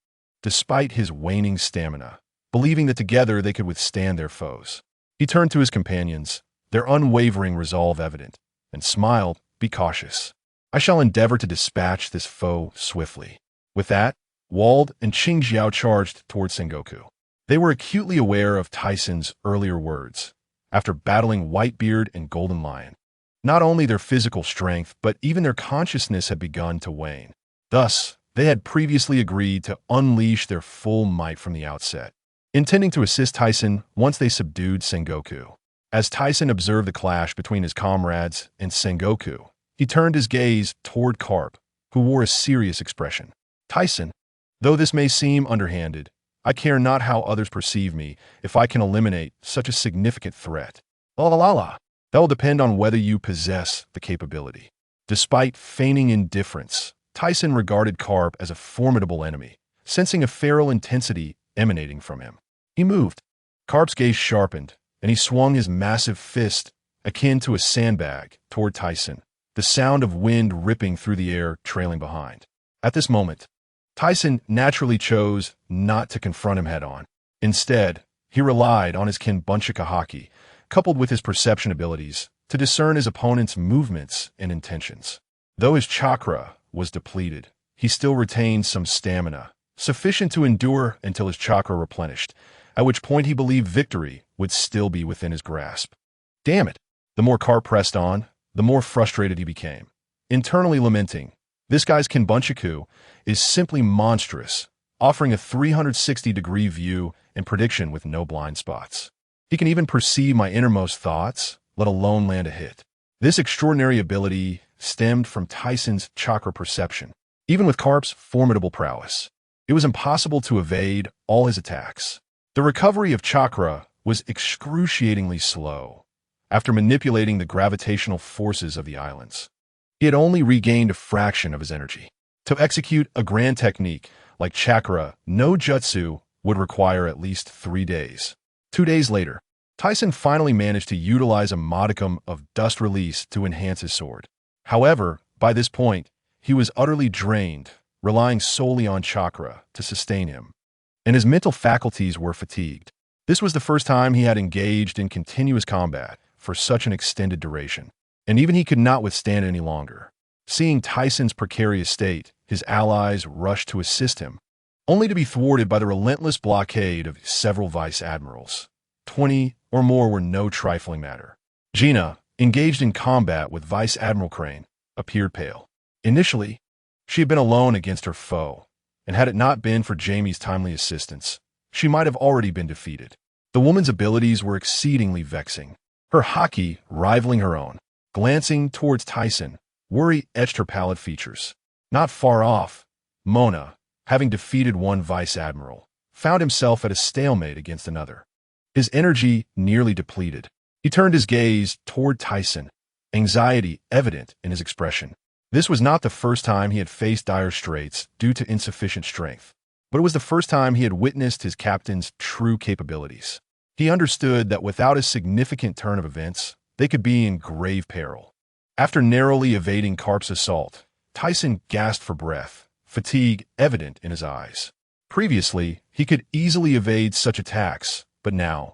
despite his waning stamina, believing that together they could withstand their foes. He turned to his companions, their unwavering resolve evident, and smiled, be cautious. I shall endeavor to dispatch this foe swiftly. With that, Wald and Qingjiao charged toward Sengoku. They were acutely aware of Tyson's earlier words, after battling Whitebeard and Golden Lion. Not only their physical strength, but even their consciousness had begun to wane. Thus, they had previously agreed to unleash their full might from the outset, intending to assist Tyson once they subdued Sengoku. As Tyson observed the clash between his comrades and Sengoku, he turned his gaze toward Carp, who wore a serious expression. Tyson, though this may seem underhanded, I care not how others perceive me if I can eliminate such a significant threat. La la la la. That will depend on whether you possess the capability. Despite feigning indifference, Tyson regarded Karp as a formidable enemy, sensing a feral intensity emanating from him. He moved. Karp's gaze sharpened, and he swung his massive fist, akin to a sandbag, toward Tyson, the sound of wind ripping through the air trailing behind. At this moment, Tyson naturally chose not to confront him head-on. Instead, he relied on his Kinbunchika Haki, coupled with his perception abilities, to discern his opponent's movements and intentions. Though his chakra was depleted, he still retained some stamina, sufficient to endure until his chakra replenished, at which point he believed victory would still be within his grasp. Damn it! The more Karp pressed on, the more frustrated he became, internally lamenting, "This guy's Kinbunchiku is simply monstrous, offering a 360-degree view and prediction with no blind spots. He can even perceive my innermost thoughts, let alone land a hit." This extraordinary ability stemmed from Tyson's chakra perception. Even with Karp's formidable prowess, it was impossible to evade all his attacks. The recovery of chakra was excruciatingly slow. After manipulating the gravitational forces of the islands, he had only regained a fraction of his energy. To execute a grand technique like chakra no jutsu would require at least 3 days. 2 days later, Tyson finally managed to utilize a modicum of dust release to enhance his sword. However, by this point, he was utterly drained, relying solely on chakra to sustain him, and his mental faculties were fatigued. This was the first time he had engaged in continuous combat for such an extended duration, and even he could not withstand it any longer. Seeing Tyson's precarious state, his allies rushed to assist him, only to be thwarted by the relentless blockade of several vice admirals. 20 or more were no trifling matter. Gina, engaged in combat with Vice Admiral Crane, appeared pale. Initially, she had been alone against her foe, and had it not been for Jamie's timely assistance, she might have already been defeated. The woman's abilities were exceedingly vexing, her Haki rivaling her own. Glancing towards Tyson, worry etched her pallid features. Not far off, Mona, having defeated one vice admiral, found himself at a stalemate against another. His energy nearly depleted. He turned his gaze toward Tyson, anxiety evident in his expression. This was not the first time he had faced dire straits due to insufficient strength, but it was the first time he had witnessed his captain's true capabilities. He understood that without a significant turn of events, they could be in grave peril. After narrowly evading Karp's assault, Tyson gasped for breath, fatigue evident in his eyes. Previously, he could easily evade such attacks, but now,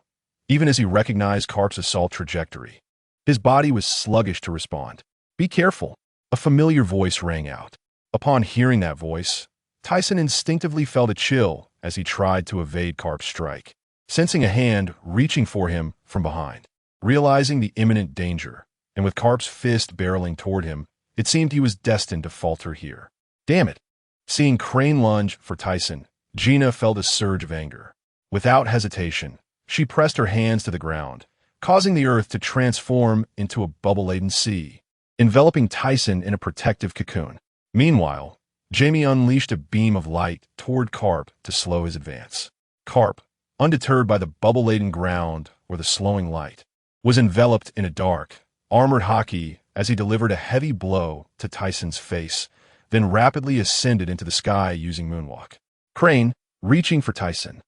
even as he recognized Karp's assault trajectory, his body was sluggish to respond. "Be careful," a familiar voice rang out. Upon hearing that voice, Tyson instinctively felt a chill as he tried to evade Karp's strike, sensing a hand reaching for him from behind. Realizing the imminent danger, and with Karp's fist barreling toward him, it seemed he was destined to falter here. Damn it! Seeing Crane lunge for Tyson, Gina felt a surge of anger. Without hesitation, she pressed her hands to the ground, causing the earth to transform into a bubble-laden sea, enveloping Tyson in a protective cocoon. Meanwhile, Jamie unleashed a beam of light toward Karp to slow his advance. Karp, undeterred by the bubble-laden ground or the slowing light, was enveloped in a dark, armored Haki as he delivered a heavy blow to Tyson's face, then rapidly ascended into the sky using moonwalk. Crane, reaching for Tyson,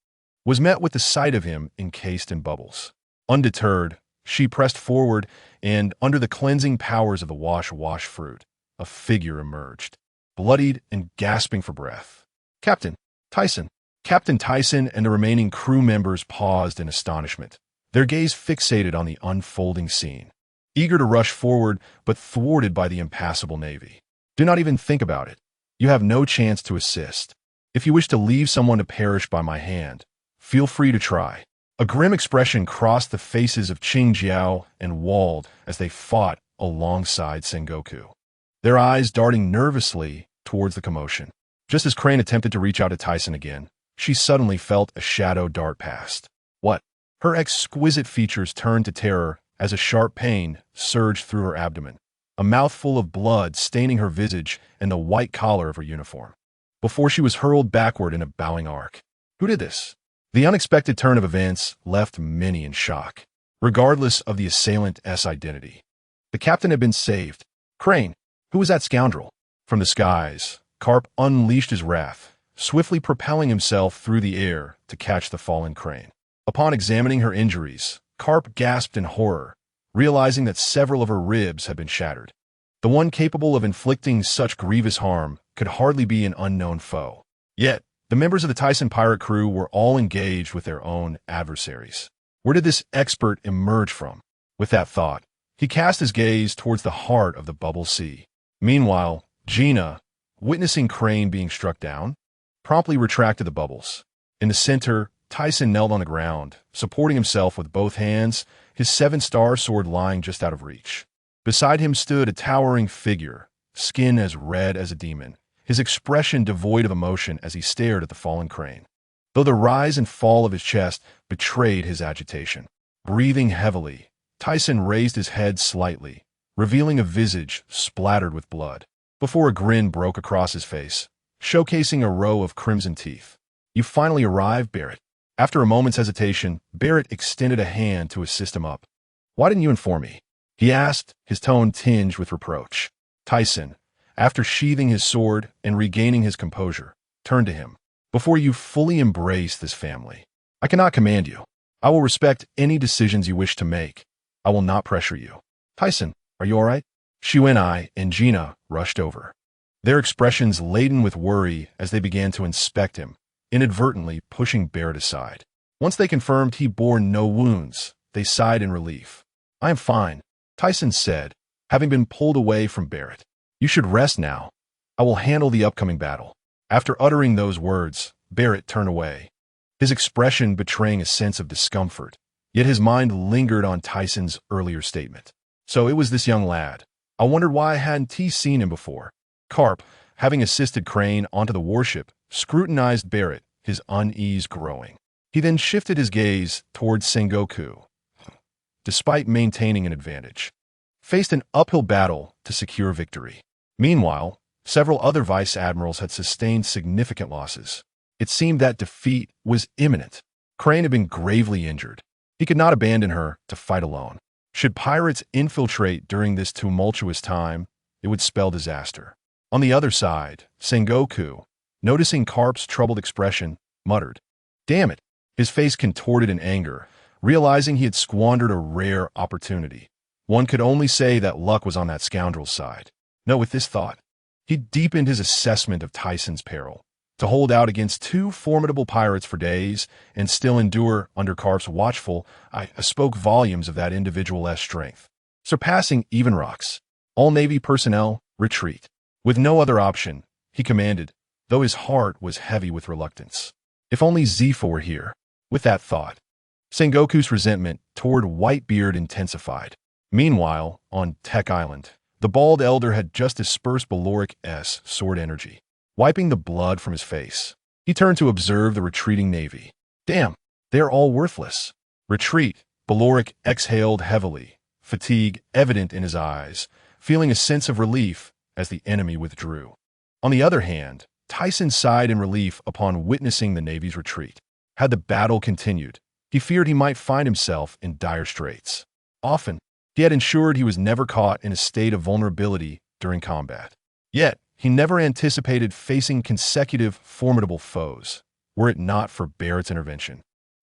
was met with the sight of him encased in bubbles. Undeterred, she pressed forward, and under the cleansing powers of the wash fruit, a figure emerged, bloodied and gasping for breath. "Captain Tyson!" Captain Tyson and the remaining crew members paused in astonishment, their gaze fixated on the unfolding scene, eager to rush forward but thwarted by the impassable navy. "Do not even think about it. You have no chance to assist. If you wish to leave someone to perish by my hand, feel free to try." A grim expression crossed the faces of Qing Jiao and Wald as they fought alongside Sengoku, their eyes darting nervously towards the commotion. Just as Crane attempted to reach out to Tyson again, she suddenly felt a shadow dart past. What? Her exquisite features turned to terror as a sharp pain surged through her abdomen, a mouthful of blood staining her visage and the white collar of her uniform. before she was hurled backward in a bowing arc. Who did this? The unexpected turn of events left many in shock, regardless of the assailant's identity. The captain had been saved. Crane, who was that scoundrel? From the skies, Carp unleashed his wrath, swiftly propelling himself through the air to catch the fallen Crane. Upon examining her injuries, Carp gasped in horror, realizing that several of her ribs had been shattered. The one capable of inflicting such grievous harm could hardly be an unknown foe. Yet, the members of the Tyson pirate crew were all engaged with their own adversaries. Where did this expert emerge from? With that thought, he cast his gaze towards the heart of the bubble sea. Meanwhile, Gina, witnessing Crane being struck down, promptly retracted the bubbles. In the center, Tyson knelt on the ground, supporting himself with both hands, his 7-star sword lying just out of reach. Beside him stood a towering figure, skin as red as a demon, his expression devoid of emotion as he stared at the fallen Crane. Though the rise and fall of his chest betrayed his agitation. Breathing heavily, Tyson raised his head slightly, revealing a visage splattered with blood, before a grin broke across his face, showcasing a row of crimson teeth. "You finally arrived, Barrett." After a moment's hesitation, Barrett extended a hand to assist him up. "Why didn't you inform me?" he asked, his tone tinged with reproach. Tyson, after sheathing his sword and regaining his composure, turned to him. "Before you fully embrace this family, I cannot command you. I will respect any decisions you wish to make. I will not pressure you." "Tyson, are you all right?" Shuenai and Gina rushed over, their expressions laden with worry as they began to inspect him, inadvertently pushing Barrett aside. Once they confirmed he bore no wounds, they sighed in relief. "I am fine," Tyson said, having been pulled away from Barrett. "You should rest now. I will handle the upcoming battle." After uttering those words, Barrett turned away, his expression betraying a sense of discomfort, yet his mind lingered on Tyson's earlier statement. So it was this young lad. I wondered why I hadn't seen him before. Carp, having assisted Crane onto the warship, scrutinized Barrett, his unease growing. He then shifted his gaze towards Sengoku, despite maintaining an advantage, faced an uphill battle to secure victory. Meanwhile, several other vice admirals had sustained significant losses. It seemed that defeat was imminent. Crane had been gravely injured. He could not abandon her to fight alone. Should pirates infiltrate during this tumultuous time, it would spell disaster. On the other side, Sengoku, noticing Carp's troubled expression, muttered, "Damn it," his face contorted in anger, realizing he had squandered a rare opportunity. One could only say that luck was on that scoundrel's side. No, with this thought, he deepened his assessment of Tyson's peril. To hold out against two formidable pirates for days and still endure under Carp's watchful eye spoke volumes of that individual's strength, surpassing even rocks. All Navy personnel, retreat. With no other option, he commanded, though his heart was heavy with reluctance. If only Zifa were here. With that thought, Sengoku's resentment toward Whitebeard intensified. Meanwhile, on Tech Island, the bald elder had just dispersed Baloric's sword energy, wiping the blood from his face. He turned to observe the retreating Navy. "Damn, they are all worthless." "Retreat," Baloric exhaled heavily, fatigue evident in his eyes, feeling a sense of relief as the enemy withdrew. On the other hand, Tyson sighed in relief upon witnessing the Navy's retreat. Had the battle continued, he feared he might find himself in dire straits. Often, he had ensured he was never caught in a state of vulnerability during combat. Yet, he never anticipated facing consecutive formidable foes, were it not for Barrett's intervention.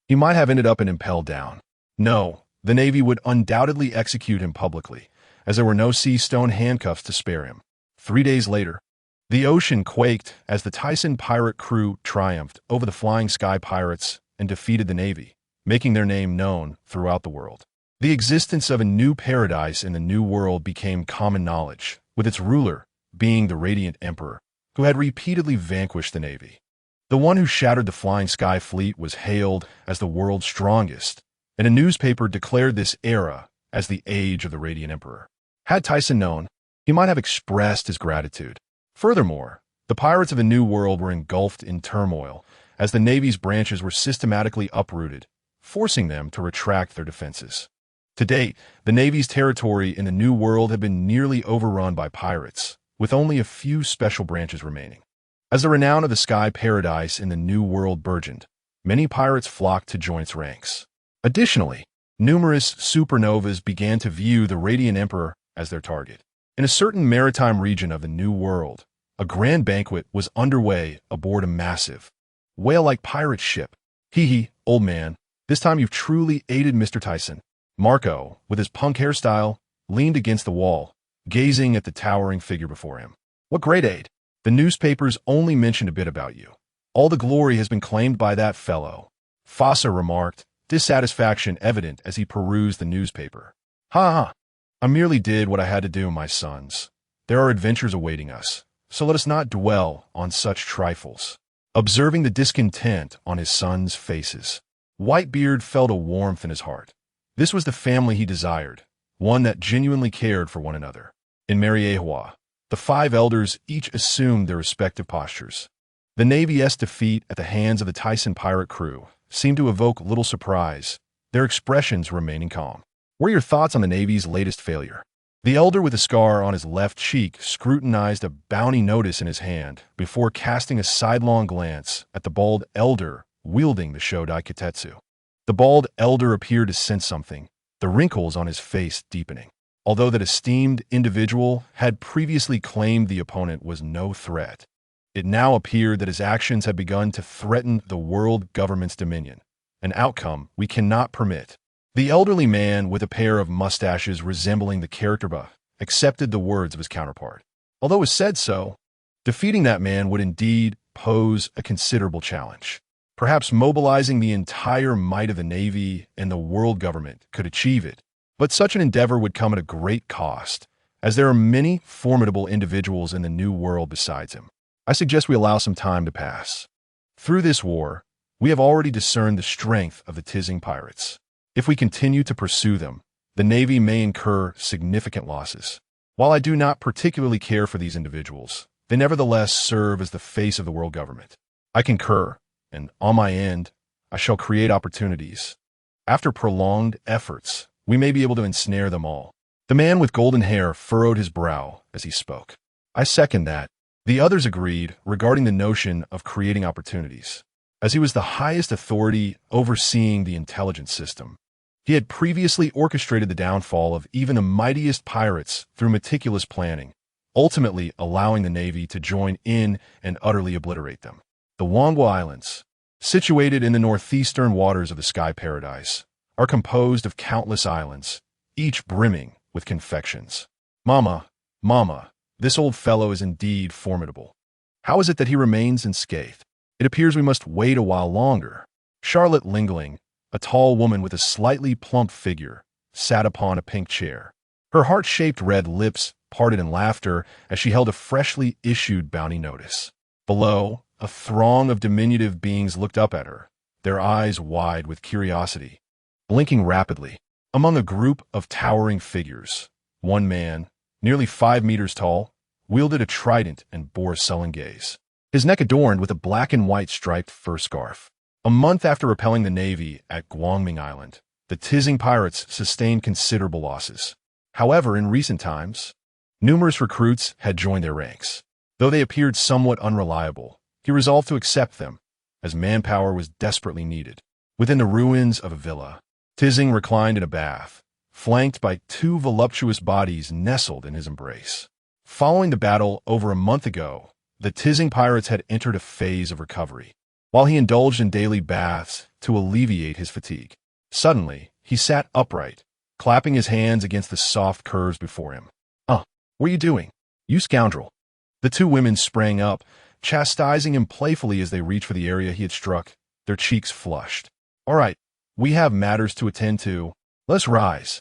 He might have ended up and impelled down. No, the Navy would undoubtedly execute him publicly, as there were no sea-stone handcuffs to spare him. 3 days later, the ocean quaked as the Tyson pirate crew triumphed over the Flying Sky Pirates and defeated the Navy, making their name known throughout the world. The existence of a new paradise in the New World became common knowledge, with its ruler being the Radiant Emperor, who had repeatedly vanquished the Navy. The one who shattered the Flying Sky Fleet was hailed as the world's strongest, and a newspaper declared this era as the Age of the Radiant Emperor. Had Tyson known, he might have expressed his gratitude. Furthermore, the pirates of the New World were engulfed in turmoil as the Navy's branches were systematically uprooted, forcing them to retract their defenses. To date, the Navy's territory in the New World had been nearly overrun by pirates, with only a few special branches remaining. As the renown of the sky paradise in the New World burgeoned, many pirates flocked to join its ranks. Additionally, numerous supernovas began to view the Radiant Emperor as their target. In a certain maritime region of the New World, a grand banquet was underway aboard a massive, whale-like pirate ship. Hee, old man, this time you've truly aided Mr. Tyson. Marco, with his punk hairstyle, leaned against the wall, gazing at the towering figure before him. What great aid! The newspapers only mentioned a bit about you. All the glory has been claimed by that fellow. Fossa remarked, dissatisfaction evident as he perused the newspaper. Ha! I merely did what I had to do, my sons. There are adventures awaiting us, so let us not dwell on such trifles. Observing the discontent on his sons' faces, Whitebeard felt a warmth in his heart. This was the family he desired, one that genuinely cared for one another. In Mariejoa, the 5 elders each assumed their respective postures. The Navy's defeat at the hands of the Tyson pirate crew seemed to evoke little surprise, their expressions remaining calm. What are your thoughts on the Navy's latest failure? The elder with a scar on his left cheek scrutinized a bounty notice in his hand before casting a sidelong glance at the bald elder wielding the Shodai Kitetsu. The bald elder appeared to sense something, the wrinkles on his face deepening. Although that esteemed individual had previously claimed the opponent was no threat, it now appeared that his actions had begun to threaten the world government's dominion, an outcome we cannot permit. The elderly man with a pair of mustaches resembling the character buff accepted the words of his counterpart. Although it was said so, defeating that man would indeed pose a considerable challenge. Perhaps mobilizing the entire might of the Navy and the world government could achieve it, but such an endeavor would come at a great cost, as there are many formidable individuals in the New World besides him. I suggest we allow some time to pass. Through this war, we have already discerned the strength of the Tizing pirates. If we continue to pursue them, the Navy may incur significant losses. While I do not particularly care for these individuals, they nevertheless serve as the face of the world government. I concur, and on my end, I shall create opportunities. After prolonged efforts, we may be able to ensnare them all. The man with golden hair furrowed his brow as he spoke. I second that. The others agreed regarding the notion of creating opportunities. As he was the highest authority overseeing the intelligence system, he had previously orchestrated the downfall of even the mightiest pirates through meticulous planning, ultimately allowing the Navy to join in and utterly obliterate them. The Wangwa Islands, situated in the northeastern waters of the Sky Paradise, are composed of countless islands, each brimming with confections. Mama, this old fellow is indeed formidable. How is it that he remains unscathed? It appears we must wait a while longer. Charlotte Lingling, a tall woman with a slightly plump figure, sat upon a pink chair. Her heart-shaped red lips parted in laughter as she held a freshly issued bounty notice. Below, a throng of diminutive beings looked up at her, their eyes wide with curiosity. Blinking rapidly, among a group of towering figures, one man, nearly 5 meters tall, wielded a trident and bore a sullen gaze, his neck adorned with a black and white striped fur scarf. A month after repelling the Navy at Guangming Island, the Tizing pirates sustained considerable losses. However, in recent times, numerous recruits had joined their ranks. Though they appeared somewhat unreliable, he resolved to accept them, as manpower was desperately needed. Within the ruins of a villa, Tizing reclined in a bath, flanked by 2 voluptuous bodies nestled in his embrace. Following the battle over a month ago, the Tizing pirates had entered a phase of recovery. While he indulged in daily baths to alleviate his fatigue, suddenly he sat upright, clapping his hands against the soft curves before him. What are you doing? You scoundrel! The 2 women sprang up, chastising him playfully as they reached for the area he had struck, their cheeks flushed. All right, we have matters to attend to. Let's rise.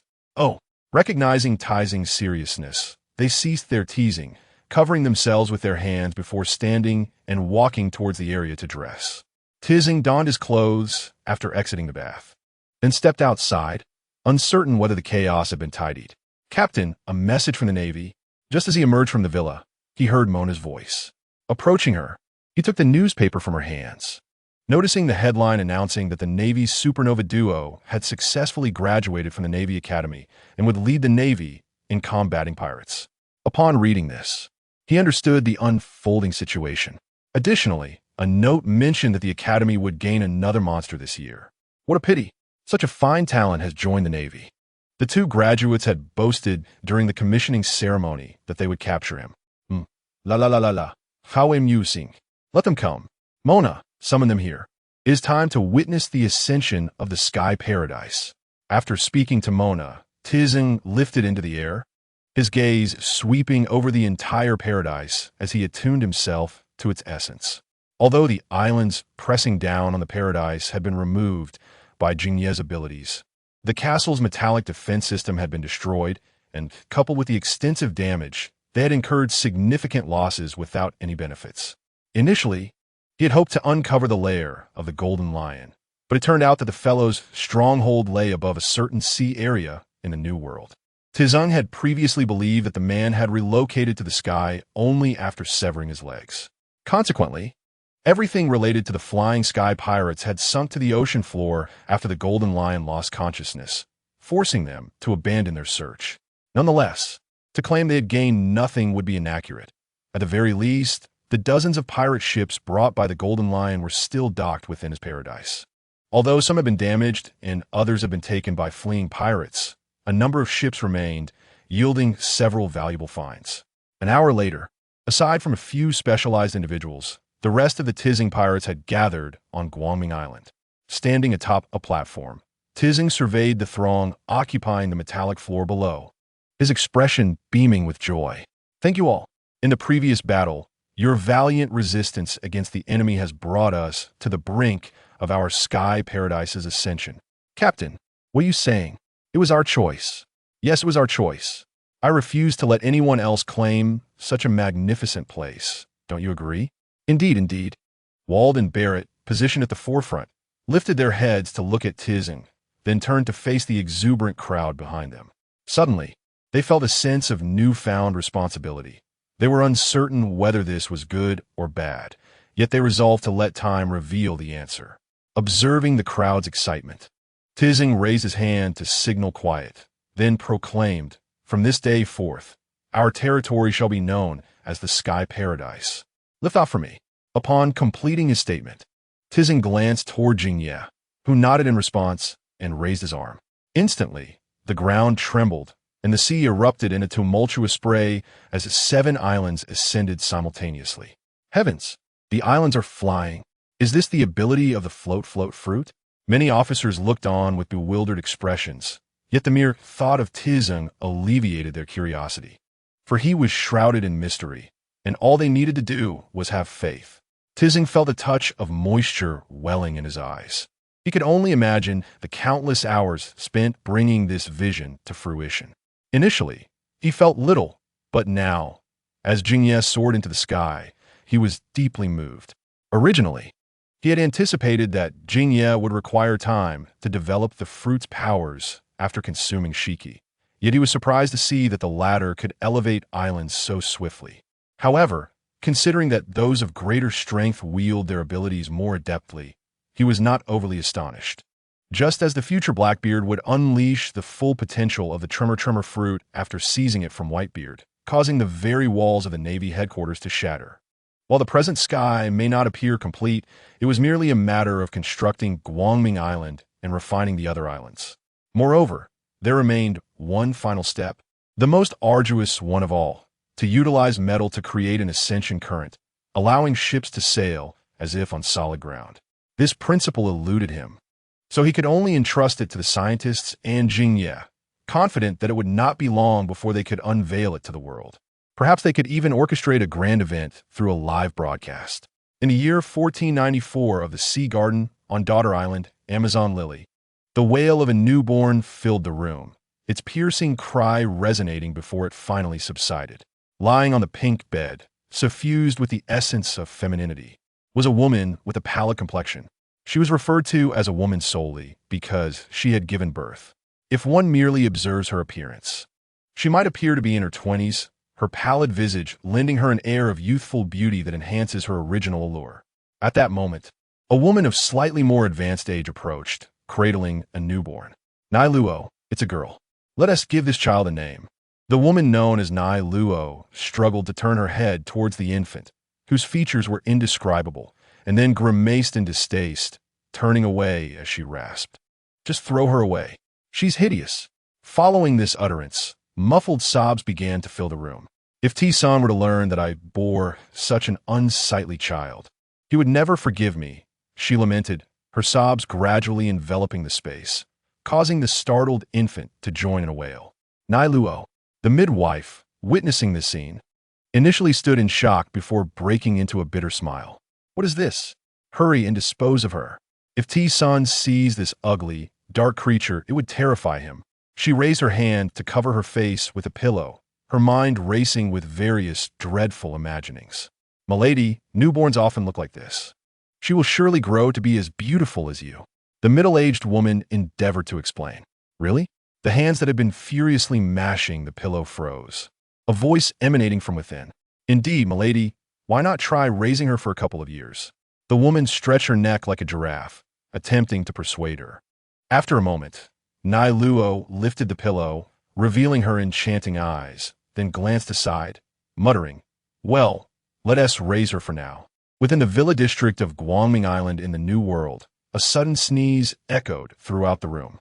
Recognizing Tizing's seriousness, they ceased their teasing, covering themselves with their hands before standing and walking towards the area to dress. Tizing donned his clothes after exiting the bath, then stepped outside, uncertain whether the chaos had been tidied. Captain, a message from the Navy. Just as he emerged from the villa, he heard Mona's voice. Approaching her, he took the newspaper from her hands. Noticing the headline announcing that the Navy's supernova duo had successfully graduated from the Navy Academy and would lead the Navy in combating pirates. Upon reading this, he understood the unfolding situation. Additionally, a note mentioned that the Academy would gain another monster this year. What a pity. Such a fine talent has joined the Navy. The two graduates had boasted during the commissioning ceremony that they would capture him. La la la la la. How amusing. Let them come. Mona, summon them here. It is time to witness the ascension of the sky paradise. After speaking to Mona, Tizing lifted into the air, his gaze sweeping over the entire paradise as he attuned himself to its essence. Although the islands pressing down on the paradise had been removed by Jingye's abilities, the castle's metallic defense system had been destroyed, and coupled with the extensive damage, they had incurred significant losses without any benefits. Initially, he had hoped to uncover the lair of the Golden Lion, but it turned out that the fellow's stronghold lay above a certain sea area in the New World. Tizung had previously believed that the man had relocated to the sky only after severing his legs. Consequently, everything related to the flying sky pirates had sunk to the ocean floor after the Golden Lion lost consciousness, forcing them to abandon their search. Nonetheless, to claim they had gained nothing would be inaccurate. At the very least, the dozens of pirate ships brought by the Golden Lion were still docked within his paradise. Although some had been damaged and others had been taken by fleeing pirates, a number of ships remained, yielding several valuable finds. An hour later, aside from a few specialized individuals, the rest of the Tizing pirates had gathered on Guangming Island. Standing atop a platform, Tizing surveyed the throng occupying the metallic floor below, his expression beaming with joy. Thank you all. In the previous battle, your valiant resistance against the enemy has brought us to the brink of our sky paradise's ascension. Captain, what are you saying? It was our choice. Yes, it was our choice. I refuse to let anyone else claim such a magnificent place. Don't you agree? Indeed, indeed. Wald and Barrett, positioned at the forefront, lifted their heads to look at Tizing, then turned to face the exuberant crowd behind them. Suddenly, they felt a sense of newfound responsibility. They were uncertain whether this was good or bad, yet they resolved to let time reveal the answer. Observing the crowd's excitement, Tizing raised his hand to signal quiet, then proclaimed, "From this day forth, our territory shall be known as the Sky Paradise. Lift off for me." Upon completing his statement, Tizing glanced toward Jingye, who nodded in response and raised his arm. Instantly, the ground trembled, and the sea erupted in a tumultuous spray as 7 islands ascended simultaneously. Heavens! The islands are flying. Is this the ability of the float fruit? Many officers looked on with bewildered expressions, yet the mere thought of Tizung alleviated their curiosity. For he was shrouded in mystery, and all they needed to do was have faith. Tizung felt a touch of moisture welling in his eyes. He could only imagine the countless hours spent bringing this vision to fruition. Initially, he felt little, but now, as Jingye soared into the sky, he was deeply moved. Originally, he had anticipated that Jingye would require time to develop the fruit's powers after consuming Shiki, yet he was surprised to see that the latter could elevate islands so swiftly. However, considering that those of greater strength wield their abilities more adeptly, he was not overly astonished. Just as the future Blackbeard would unleash the full potential of the Tremor fruit after seizing it from Whitebeard, causing the very walls of the Navy headquarters to shatter. While the present sky may not appear complete, it was merely a matter of constructing Guangming Island and refining the other islands. Moreover, there remained one final step, the most arduous one of all, to utilize metal to create an ascension current, allowing ships to sail as if on solid ground. This principle eluded him, so he could only entrust it to the scientists and Jingye, confident that it would not be long before they could unveil it to the world. Perhaps they could even orchestrate a grand event through a live broadcast. In the year 1494 of the Sea Garden on Daughter Island, Amazon Lily, the wail of a newborn filled the room, its piercing cry resonating before it finally subsided. Lying on the pink bed, suffused with the essence of femininity, was a woman with a pallid complexion. She was referred to as a woman solely because she had given birth. If one merely observes her appearance, she might appear to be in her 20s, her pallid visage lending her an air of youthful beauty that enhances her original allure. At that moment, a woman of slightly more advanced age approached, cradling a newborn. Nai Luo, it's a girl. Let us give this child a name. The woman known as Nai Luo struggled to turn her head towards the infant, whose features were indescribable, and then grimaced in distaste, turning away as she rasped. Just throw her away. She's hideous. Following this utterance, muffled sobs began to fill the room. If T-san were to learn that I bore such an unsightly child, he would never forgive me, she lamented, her sobs gradually enveloping the space, causing the startled infant to join in a wail. Nai Luo, the midwife, witnessing this scene, initially stood in shock before breaking into a bitter smile. What is this? Hurry and dispose of her. If T-san sees this ugly, dark creature, it would terrify him. She raised her hand to cover her face with a pillow, her mind racing with various dreadful imaginings. Milady, newborns often look like this. She will surely grow to be as beautiful as you. The middle-aged woman endeavored to explain. Really? The hands that had been furiously mashing the pillow froze. A voice emanating from within. Indeed, milady, why not try raising her for a couple of years? The woman stretched her neck like a giraffe, attempting to persuade her. After a moment, Nai Luo lifted the pillow, revealing her enchanting eyes, then glanced aside, muttering, well, let us raise her for now. Within the villa district of Guangming Island in the New World, a sudden sneeze echoed throughout the room.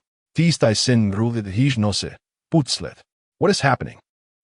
What is happening?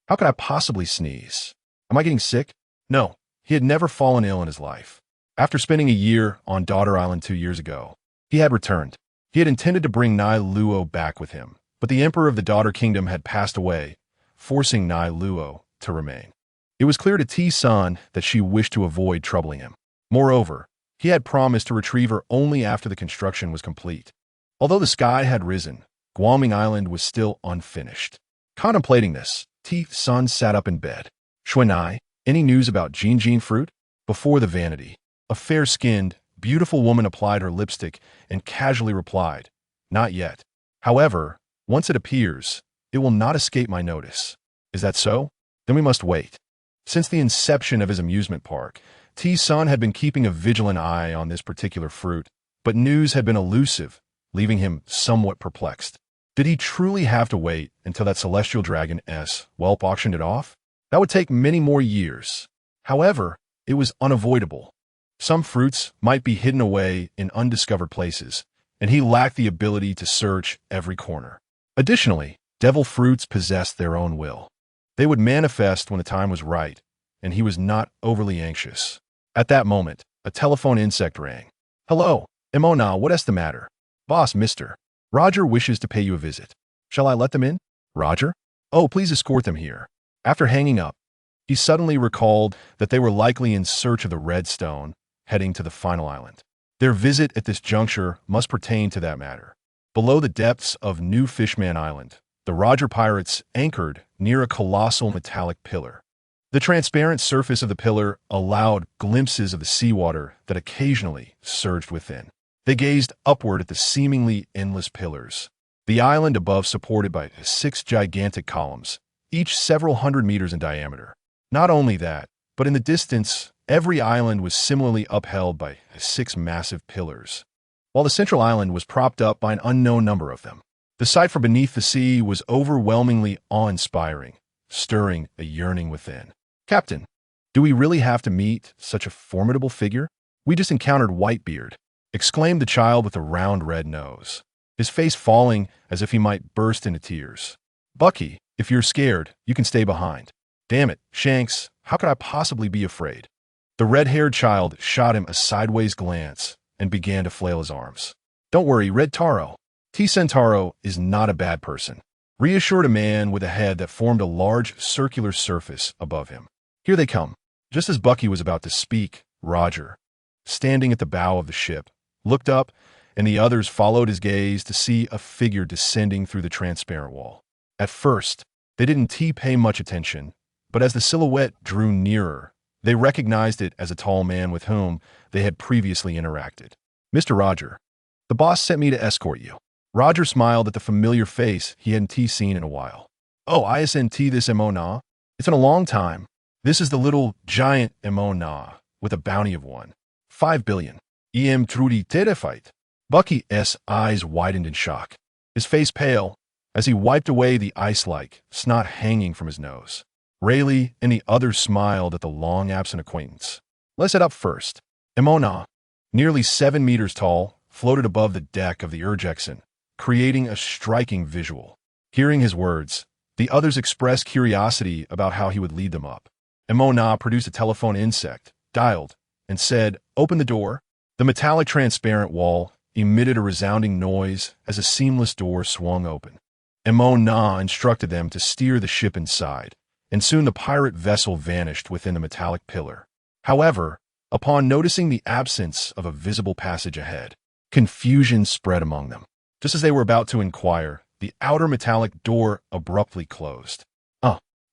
How could I possibly sneeze? Am I getting sick? No, he had never fallen ill in his life. After spending a year on Daughter Island 2 years ago, he had returned. He had intended to bring Nai Luo back with him, but the emperor of the Daughter Kingdom had passed away, forcing Nai Luo to remain. It was clear to T-san that she wished to avoid troubling him. Moreover, he had promised to retrieve her only after the construction was complete. Although the sky had risen, Guangming Island was still unfinished. Contemplating this, T-san sat up in bed. Xuanai, any news about Jinjin fruit? Before the vanity, a fair-skinned, beautiful woman applied her lipstick and casually replied, not yet. However, once it appears, it will not escape my notice. Is that so? Then we must wait. Since the inception of his amusement park, T-san had been keeping a vigilant eye on this particular fruit, but news had been elusive, leaving him somewhat perplexed. Did he truly have to wait until that celestial dragon whelp auctioned it off? That would take many more years. However, it was unavoidable. Some fruits might be hidden away in undiscovered places, and he lacked the ability to search every corner. Additionally, devil fruits possessed their own will. They would manifest when the time was right, and he was not overly anxious. At that moment, a telephone insect rang. Hello, Emona, what is the matter? Boss, mister. Roger wishes to pay you a visit. Shall I let them in? Roger? Oh, please escort them here. After hanging up, he suddenly recalled that they were likely in search of the red stone, heading to the final island. Their visit at this juncture must pertain to that matter. Below the depths of New Fishman Island, the Roger pirates anchored near a colossal metallic pillar. The transparent surface of the pillar allowed glimpses of the seawater that occasionally surged within. They gazed upward at the seemingly endless pillars. The island above supported by 6 gigantic columns, each several hundred meters in diameter. Not only that, but in the distance, every island was similarly upheld by 6 massive pillars, while the central island was propped up by an unknown number of them. The sight from beneath the sea was overwhelmingly awe-inspiring, stirring a yearning within. Captain, do we really have to meet such a formidable figure? We just encountered Whitebeard, exclaimed the child with a round red nose, his face falling as if he might burst into tears. Bucky, if you're scared, you can stay behind. Damn it, Shanks, how could I possibly be afraid? The red-haired child shot him a sideways glance and began to flail his arms. Don't worry, Red Taro. T-Centauro is not a bad person, reassured a man with a head that formed a large circular surface above him. Here they come. Just as Bucky was about to speak, Roger, standing at the bow of the ship, looked up, and the others followed his gaze to see a figure descending through the transparent wall. At first, they didn't pay much attention, but as the silhouette drew nearer, they recognized it as a tall man with whom they had previously interacted. Mr. Roger, the boss sent me to escort you. Roger smiled at the familiar face he hadn't seen in a while. Oh, ISNT this Emona? It's been a long time. This is the little giant Emona with a bounty of 5 billion. EM truly terrified. Bucky's eyes widened in shock, his face pale, as he wiped away the ice-like snot hanging from his nose. Rayleigh and the others smiled at the long-absent acquaintance. Let's head up first. Emona, nearly 7 meters tall, floated above the deck of the Urjexen, creating a striking visual. Hearing his words, the others expressed curiosity about how he would lead them up. Emona produced a telephone insect, dialed, and said, "Open the door." The metallic transparent wall emitted a resounding noise as a seamless door swung open. Emona instructed them to steer the ship inside, and soon the pirate vessel vanished within the metallic pillar. However, upon noticing the absence of a visible passage ahead, confusion spread among them. Just as they were about to inquire, the outer metallic door abruptly closed.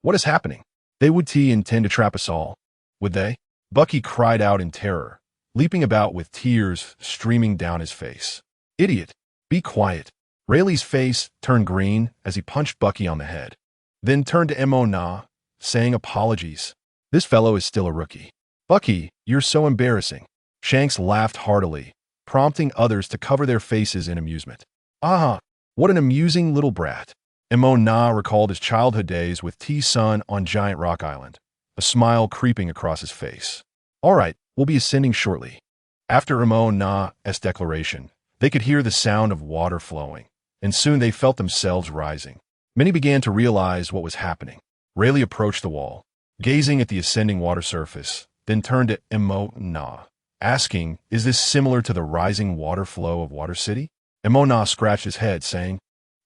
What is happening? They would intend to trap us all, would they? Bucky cried out in terror, leaping about with tears streaming down his face. Idiot! Be quiet. Rayleigh's face turned green as he punched Bucky on the head, then turned to Emona, saying apologies. This fellow is still a rookie. Bucky, you're so embarrassing. Shanks laughed heartily, prompting others to cover their faces in amusement. What an amusing little brat. Emona recalled his childhood days with T-Sun on Giant Rock Island, a smile creeping across his face. All right, we'll be ascending shortly. After Emona's declaration, they could hear the sound of water flowing, and soon they felt themselves rising. Many began to realize what was happening. Rayleigh approached the wall, gazing at the ascending water surface, then turned to Emona, asking, "Is this similar to the rising water flow of Water City?" Emona scratched his head, saying,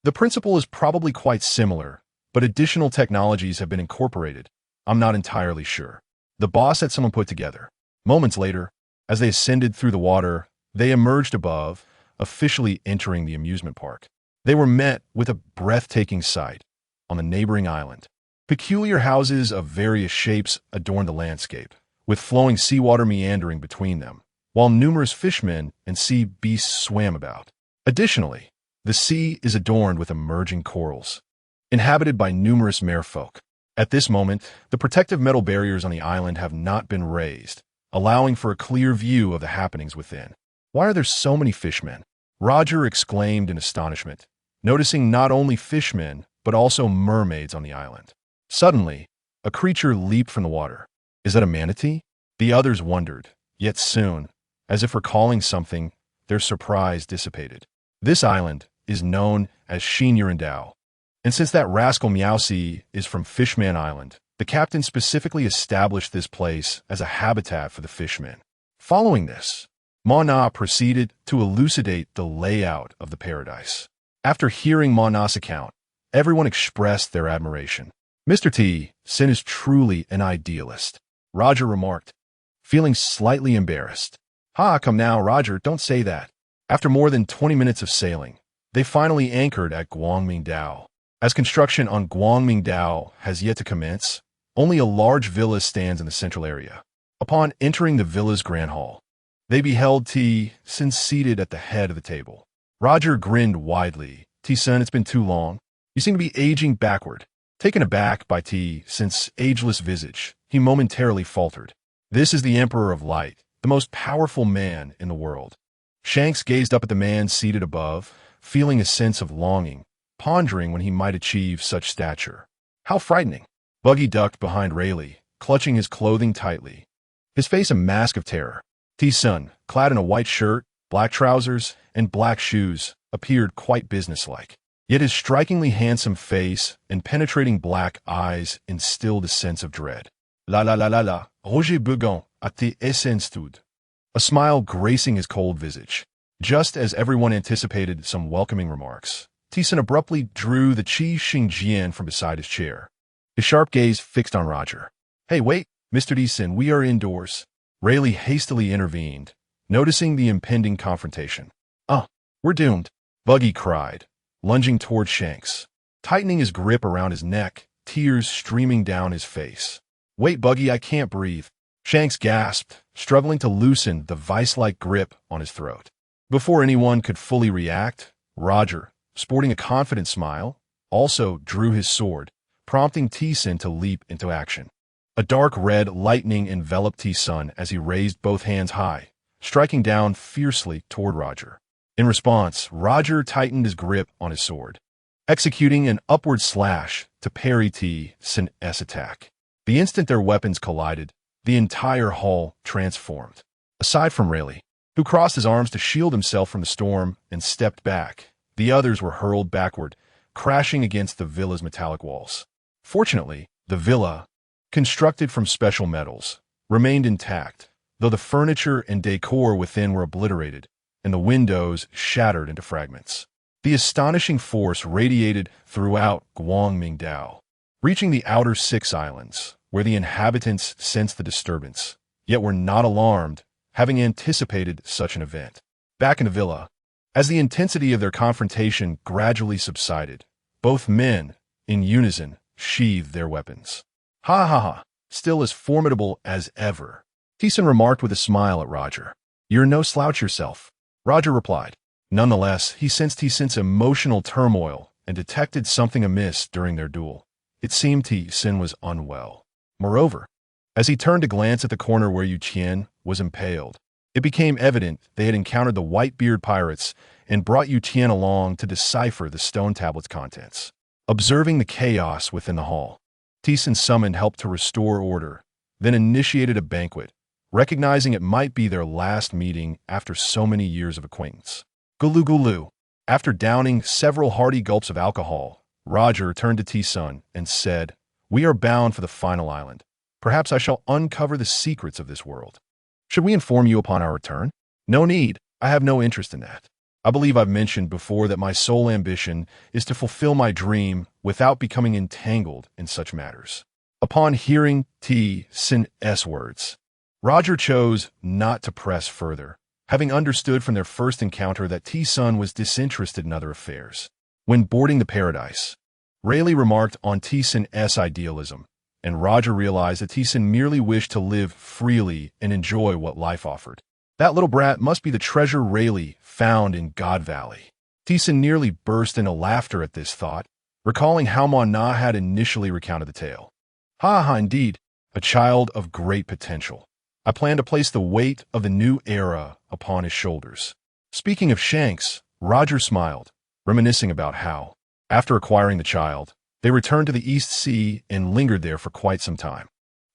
"The principle is probably quite similar, but additional technologies have been incorporated. I'm not entirely sure." The boss had someone put together. Moments later, as they ascended through the water, they emerged above, officially entering the amusement park. They were met with a breathtaking sight. On the neighboring island, peculiar houses of various shapes adorned the landscape, with flowing seawater meandering between them, while numerous fishmen and sea beasts swam about. Additionally, the sea is adorned with emerging corals, inhabited by numerous merfolk. At this moment, the protective metal barriers on the island have not been raised, allowing for a clear view of the happenings within. "Why are there so many fishmen?" Roger exclaimed in astonishment, noticing not only fishmen, but also mermaids on the island. Suddenly, a creature leaped from the water. "Is that a manatee?" The others wondered, yet soon, as if recalling something, their surprise dissipated. This island is known as Shinurandao, and since that rascal Meowsy is from Fishman Island, the captain specifically established this place as a habitat for the fishmen. Following this, Mona proceeded to elucidate the layout of the paradise. After hearing Mona's account, everyone expressed their admiration. "Mr. T-Sin is truly an idealist," Roger remarked, feeling slightly embarrassed. Come now, Roger, don't say that." After more than 20 minutes of sailing, they finally anchored at Guangmingdao. As construction on Guangmingdao has yet to commence, only a large villa stands in the central area. Upon entering the villa's grand hall, they beheld T-Sin seated at the head of the table. Roger grinned widely. "T-Sin, it's been too long. You seem to be aging backward." Taken aback by T-Sin's ageless visage, he momentarily faltered. "This is the Emperor of Light, the most powerful man in the world." Shanks gazed up at the man seated above, feeling a sense of longing, pondering when he might achieve such stature. How frightening. Buggy ducked behind Rayleigh, clutching his clothing tightly, his face a mask of terror. T-Sun, clad in a white shirt, black trousers, and black shoes, appeared quite businesslike. Yet his strikingly handsome face and penetrating black eyes instilled a sense of dread. La, Roger Bougon, à tes essenstudes. A smile gracing his cold visage. Just as everyone anticipated some welcoming remarks, T-Sin abruptly drew the Qi Xingjian from beside his chair, his sharp gaze fixed on Roger. "Hey, wait, Mr. T-Sin, we are indoors." Rayleigh hastily intervened, noticing the impending confrontation. We're doomed," Buggy cried, lunging toward Shanks, tightening his grip around his neck, tears streaming down his face. "Wait, Buggy, I can't breathe." Shanks gasped, struggling to loosen the vice-like grip on his throat. Before anyone could fully react, Roger, sporting a confident smile, also drew his sword, prompting T-Sin to leap into action. A dark red lightning enveloped T-Sun as he raised both hands high, striking down fiercely toward Roger. In response, Roger tightened his grip on his sword, executing an upward slash to parry T-Sin's attack. The instant their weapons collided, the entire hull transformed. Aside from Rayleigh, who crossed his arms to shield himself from the storm and stepped back, the others were hurled backward, crashing against the villa's metallic walls. Fortunately, the villa, constructed from special metals, remained intact, though the furniture and decor within were obliterated and the windows shattered into fragments. The astonishing force radiated throughout Guangmingdao, reaching the outer 6 islands, where the inhabitants sensed the disturbance, yet were not alarmed, having anticipated such an event. Back in the villa, as the intensity of their confrontation gradually subsided, both men, in unison, sheathed their weapons. Ha ha ha, still as formidable as ever, Thiessen remarked with a smile at Roger. You're no slouch yourself, Roger replied. Nonetheless, he sensed Thiessen's emotional turmoil and detected something amiss during their duel. It seemed Thiessen was unwell. Moreover, as he turned to glance at the corner where Yu Qian was impaled, it became evident they had encountered the Whitebeard pirates and brought Yu Qian along to decipher the stone tablet's contents. Observing the chaos within the hall, Thiessen summoned help to restore order, then initiated a banquet, recognizing it might be their last meeting after so many years of acquaintance. Gulu gulu. After downing several hearty gulps of alcohol, Roger turned to Thiessen and said, We are bound for the final island. Perhaps I shall uncover the secrets of this world. Should we inform you upon our return? No need. I have no interest in that. I believe I've mentioned before that my sole ambition is to fulfill my dream without becoming entangled in such matters. Upon hearing Thiessen's words, Roger chose not to press further, having understood from their first encounter that Thiessen was disinterested in other affairs. When boarding the Paradise, Rayleigh remarked on Thiessen's idealism, and Roger realized that Thiessen merely wished to live freely and enjoy what life offered. That little brat must be the treasure Rayleigh found in God Valley. Thiessen nearly burst into laughter at this thought, recalling how Ma Na had initially recounted the tale. Ha ha, indeed, a child of great potential. I plan to place the weight of the new era upon his shoulders. Speaking of Shanks, Roger smiled, reminiscing about how, after acquiring the child, they returned to the East Sea and lingered there for quite some time.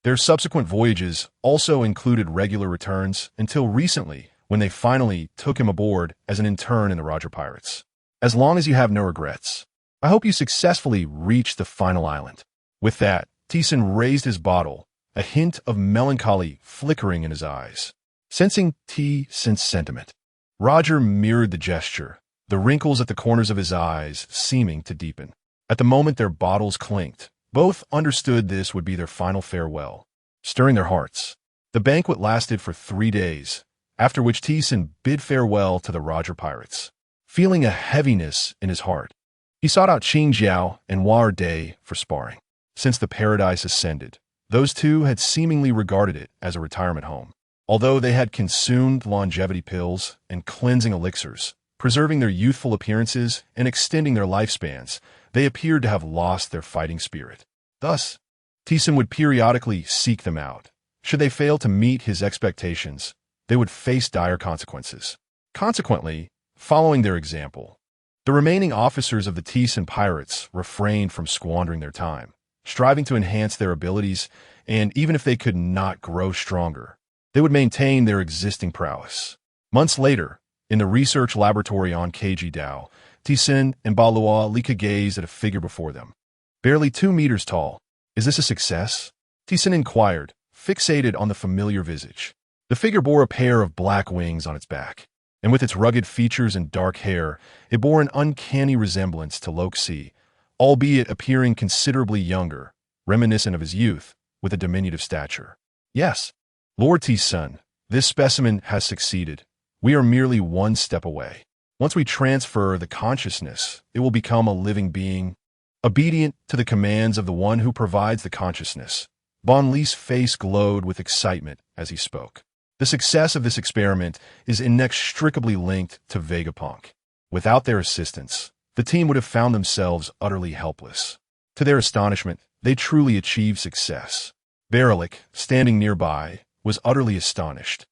Their subsequent voyages also included regular returns until recently, when they finally took him aboard as an intern in the Roger Pirates. As long as you have no regrets, I hope you successfully reach the final island. With that, Thiessen raised his bottle, a hint of melancholy flickering in his eyes. Sensing Thiessen's sentiment, Roger mirrored the gesture, the wrinkles at the corners of his eyes seeming to deepen. At the moment their bottles clinked, both understood this would be their final farewell. Stirring their hearts, the banquet lasted for 3 days, after which Thiessen bid farewell to the Roger Pirates. Feeling a heaviness in his heart, he sought out Qing Jiao and War Day for sparring. Since the Paradise ascended, those two had seemingly regarded it as a retirement home. Although they had consumed longevity pills and cleansing elixirs, preserving their youthful appearances and extending their lifespans, they appeared to have lost their fighting spirit. Thus, Thiessen would periodically seek them out. Should they fail to meet his expectations, they would face dire consequences. Consequently, following their example, the remaining officers of the Thiessen pirates refrained from squandering their time, striving to enhance their abilities, and even if they could not grow stronger, they would maintain their existing prowess. Months later, in the research laboratory on KG Dao, Thiessen and Balua Lika gazed at a figure before them. Barely 2 meters tall. Is this a success? Thiessen inquired, fixated on the familiar visage. The figure bore a pair of black wings on its back, and with its rugged features and dark hair, it bore an uncanny resemblance to Loxi, albeit appearing considerably younger, reminiscent of his youth, with a diminutive stature. Yes, Lord Thiessen, this specimen has succeeded. We are merely 1 step away. Once we transfer the consciousness, it will become a living being, obedient to the commands of the one who provides the consciousness. Bon Li's face glowed with excitement as he spoke. The success of this experiment is inextricably linked to Vegapunk. Without their assistance, the team would have found themselves utterly helpless. To their astonishment, they truly achieved success. Barelik, standing nearby, was utterly astonished.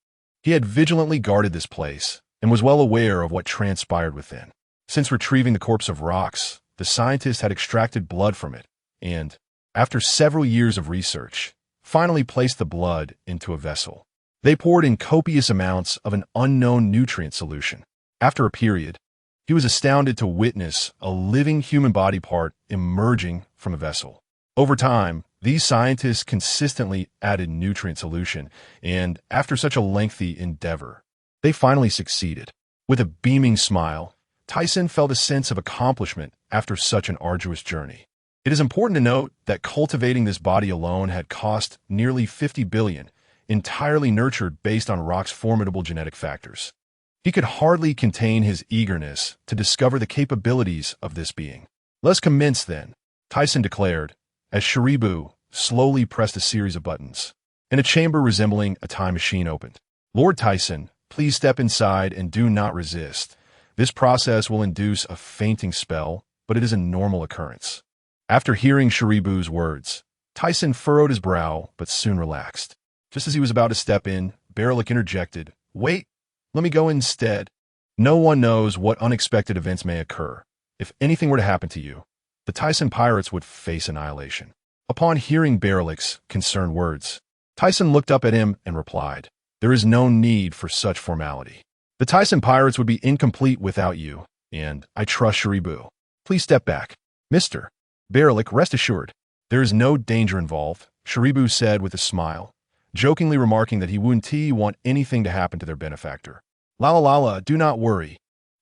He had vigilantly guarded this place and was well aware of what transpired within. Since retrieving the corpse of Rox, the scientist had extracted blood from it, and, after several years of research, finally placed the blood into a vessel. They poured in copious amounts of an unknown nutrient solution. After a period, he was astounded to witness a living human body part emerging from a vessel. Over time, these scientists consistently added nutrient solution, and after such a lengthy endeavor, they finally succeeded. With a beaming smile, Tyson felt a sense of accomplishment after such an arduous journey. It is important to note that cultivating this body alone had cost nearly 50 billion, entirely nurtured based on Rock's formidable genetic factors. He could hardly contain his eagerness to discover the capabilities of this being. "Let's commence then," Tyson declared, as Sharibu slowly pressed a series of buttons, and a chamber resembling a time machine opened. "Lord Tyson, please step inside and do not resist. This process will induce a fainting spell, but it is a normal occurrence." After hearing Sharibu's words, Tyson furrowed his brow but soon relaxed. Just as he was about to step in, Barilek interjected, "Wait, let me go instead. No one knows what unexpected events may occur. If anything were to happen to you, the Tyson pirates would face annihilation." Upon hearing Barilek's concerned words, Tyson looked up at him and replied, "There is no need for such formality. The Tyson pirates would be incomplete without you, and I trust Sharibu. Please step back." "Mr. Barilek, rest assured, there is no danger involved," Sharibu said with a smile, jokingly remarking that he wouldn't want anything to happen to their benefactor. "Lala, do not worry.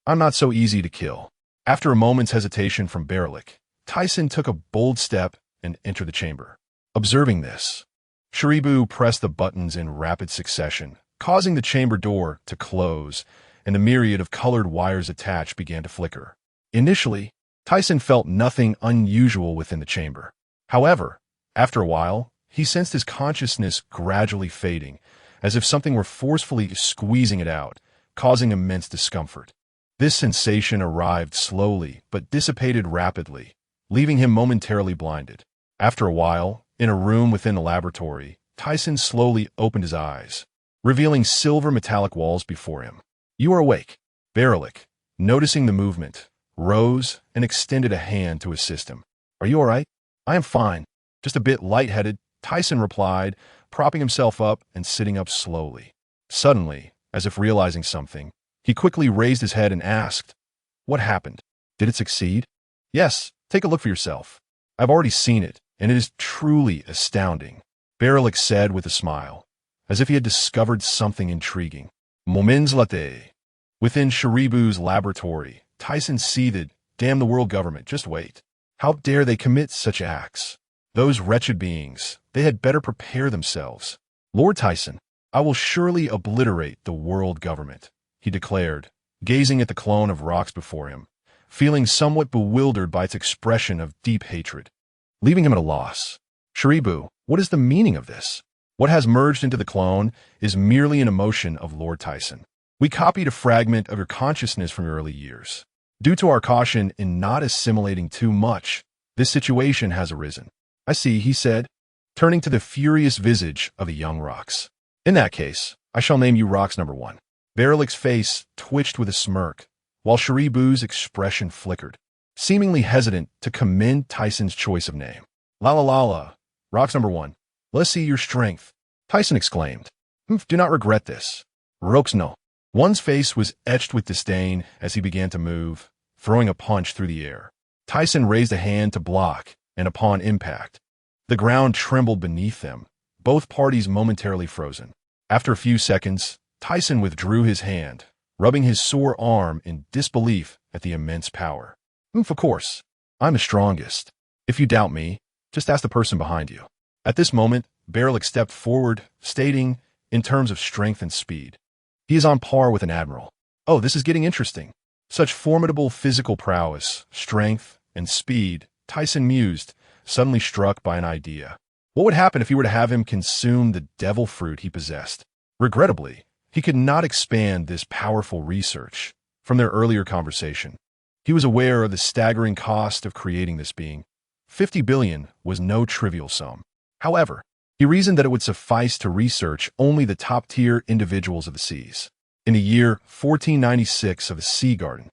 I'm not so easy to kill." After a moment's hesitation from Barilek, Tyson took a bold step and entered the chamber. Observing this, Sharibu pressed the buttons in rapid succession, causing the chamber door to close, and the myriad of colored wires attached began to flicker. Initially, Tyson felt nothing unusual within the chamber. However, after a while, he sensed his consciousness gradually fading, as if something were forcefully squeezing it out, causing immense discomfort. This sensation arrived slowly but dissipated rapidly, leaving him momentarily blinded. After a while, in a room within the laboratory, Tyson slowly opened his eyes, revealing silver metallic walls before him. "You are awake." Barilek, noticing the movement, rose and extended a hand to assist him. "Are you all right?" "I am fine. Just a bit lightheaded," Tyson replied, propping himself up and sitting up slowly. Suddenly, as if realizing something, he quickly raised his head and asked, "What happened? Did it succeed?" "Yes, take a look for yourself. I've already seen it, and it is truly astounding," Barilek said with a smile, as if he had discovered something intriguing. Moments later, within Sharibu's laboratory, Tyson seethed, "Damn the world government, just wait. How dare they commit such acts? Those wretched beings, they had better prepare themselves. Lord Tyson, I will surely obliterate the world government," he declared, gazing at the clone of rocks before him, feeling somewhat bewildered by its expression of deep hatred. Leaving him at a loss, "Sharibu, what is the meaning of this? What has merged into the clone is merely an emotion of Lord Tyson. We copied a fragment of your consciousness from your early years. Due to our caution in not assimilating too much, this situation has arisen." "I see," he said, turning to the furious visage of the young rocks. "In that case, I shall name you Rocks number 1. Barilek's face twitched with a smirk, while Sharibu's expression flickered, seemingly hesitant to commend Tyson's choice of name. "La, Rocks number 1. Let's see your strength," Tyson exclaimed. "Do not regret this. Rocks no." One's face was etched with disdain as he began to move, throwing a punch through the air. Tyson raised a hand to block, and upon impact, the ground trembled beneath them, both parties momentarily frozen. After a few seconds, Tyson withdrew his hand, rubbing his sore arm in disbelief at the immense power. "Of course, I'm the strongest. If you doubt me, just ask the person behind you." At this moment, Barilek stepped forward, stating, in terms of strength and speed, "He is on par with an admiral." "Oh, this is getting interesting." Such formidable physical prowess, strength, and speed, Tyson mused, suddenly struck by an idea. What would happen if he were to have him consume the devil fruit he possessed? Regrettably, he could not expand this powerful research. From their earlier conversation, he was aware of the staggering cost of creating this being. 50 billion was no trivial sum. However, he reasoned that it would suffice to research only the top-tier individuals of the seas. In the year 1496 of the Sea Garden,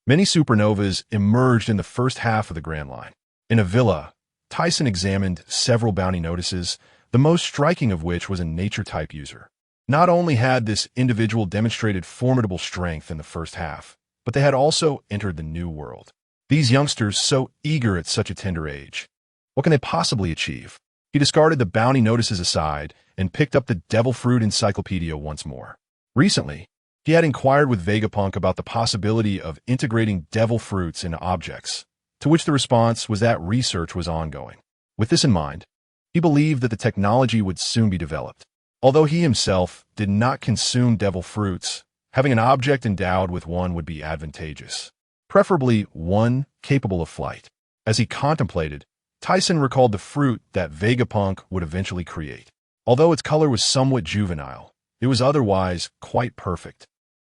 many supernovas emerged in the first half of the Grand Line. In a villa, Tyson examined several bounty notices, the most striking of which was a nature-type user. Not only had this individual demonstrated formidable strength in the first half, but they had also entered the new world. These youngsters, so eager at such a tender age. What can they possibly achieve? He discarded the bounty notices aside and picked up the Devil Fruit Encyclopedia once more. Recently, he had inquired with Vegapunk about the possibility of integrating devil fruits into objects, to which the response was that research was ongoing. With this in mind, he believed that the technology would soon be developed. Although he himself did not consume devil fruits, having an object endowed with one would be advantageous, preferably one capable of flight. As he contemplated, Tyson recalled the fruit that Vegapunk would eventually create. Although its color was somewhat juvenile, it was otherwise quite perfect.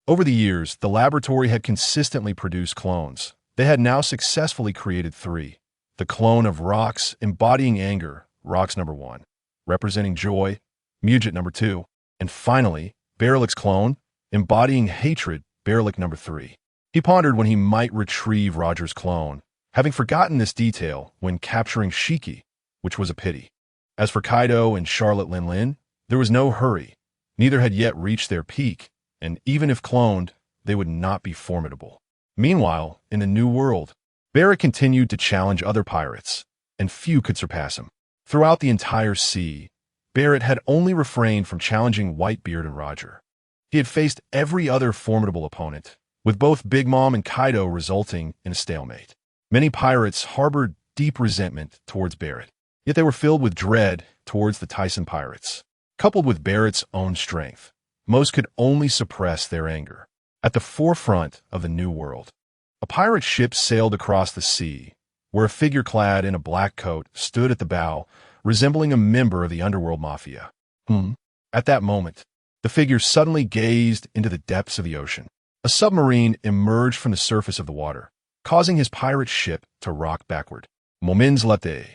Over the years, the laboratory had consistently produced clones. They had now successfully created 3. The clone of Rox embodying anger, Rox number 1, representing joy, Muget number 2, and finally, Barilik's clone, embodying hatred, Barilik number 3. He pondered when he might retrieve Roger's clone, having forgotten this detail when capturing Shiki, which was a pity. As for Kaido and Charlotte Lin, there was no hurry. Neither had yet reached their peak, and even if cloned, they would not be formidable. Meanwhile, in the New World, Barrett continued to challenge other pirates, and few could surpass him. Throughout the entire sea, Barrett had only refrained from challenging Whitebeard and Roger. He had faced every other formidable opponent, with both Big Mom and Kaido resulting in a stalemate. Many pirates harbored deep resentment towards Barrett, yet they were filled with dread towards the Tyson pirates. Coupled with Barrett's own strength, most could only suppress their anger. At the forefront of the New World, a pirate ship sailed across the sea, where a figure clad in a black coat stood at the bow, resembling a member of the underworld mafia. At that moment, the figure suddenly gazed into the depths of the ocean. A submarine emerged from the surface of the water, causing his pirate ship to rock backward. Moments later,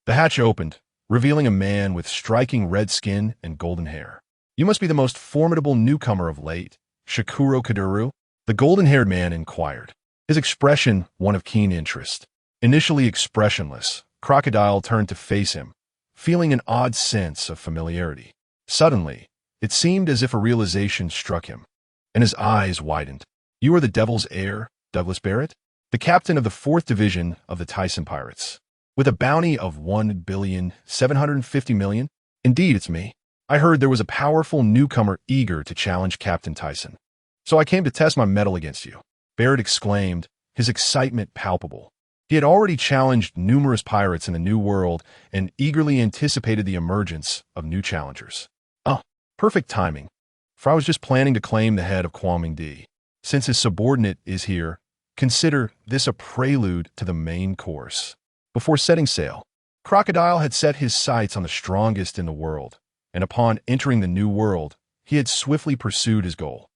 the hatch opened, revealing a man with striking red skin and golden hair. "You must be the most formidable newcomer of late, Shikuro Kaduru?" the golden-haired man inquired, his expression one of keen interest. Initially expressionless, Crocodile turned to face him, feeling an odd sense of familiarity. Suddenly, it seemed as if a realization struck him, and his eyes widened. "You are the Devil's Heir, Douglas Barrett, the captain of the 4th Division of the Tyson Pirates, with a bounty of 1,750,000,000? Indeed, it's me. I heard there was a powerful newcomer eager to challenge Captain Tyson, so I came to test my mettle against you," Barrett exclaimed, his excitement palpable. He had already challenged numerous pirates in the New World and eagerly anticipated the emergence of new challengers. "Oh, perfect timing, for I was just planning to claim the head of Kwang Di. Since his subordinate is here, consider this a prelude to the main course." Before setting sail, Crocodile had set his sights on the strongest in the world, and upon entering the New World, he had swiftly pursued his goal.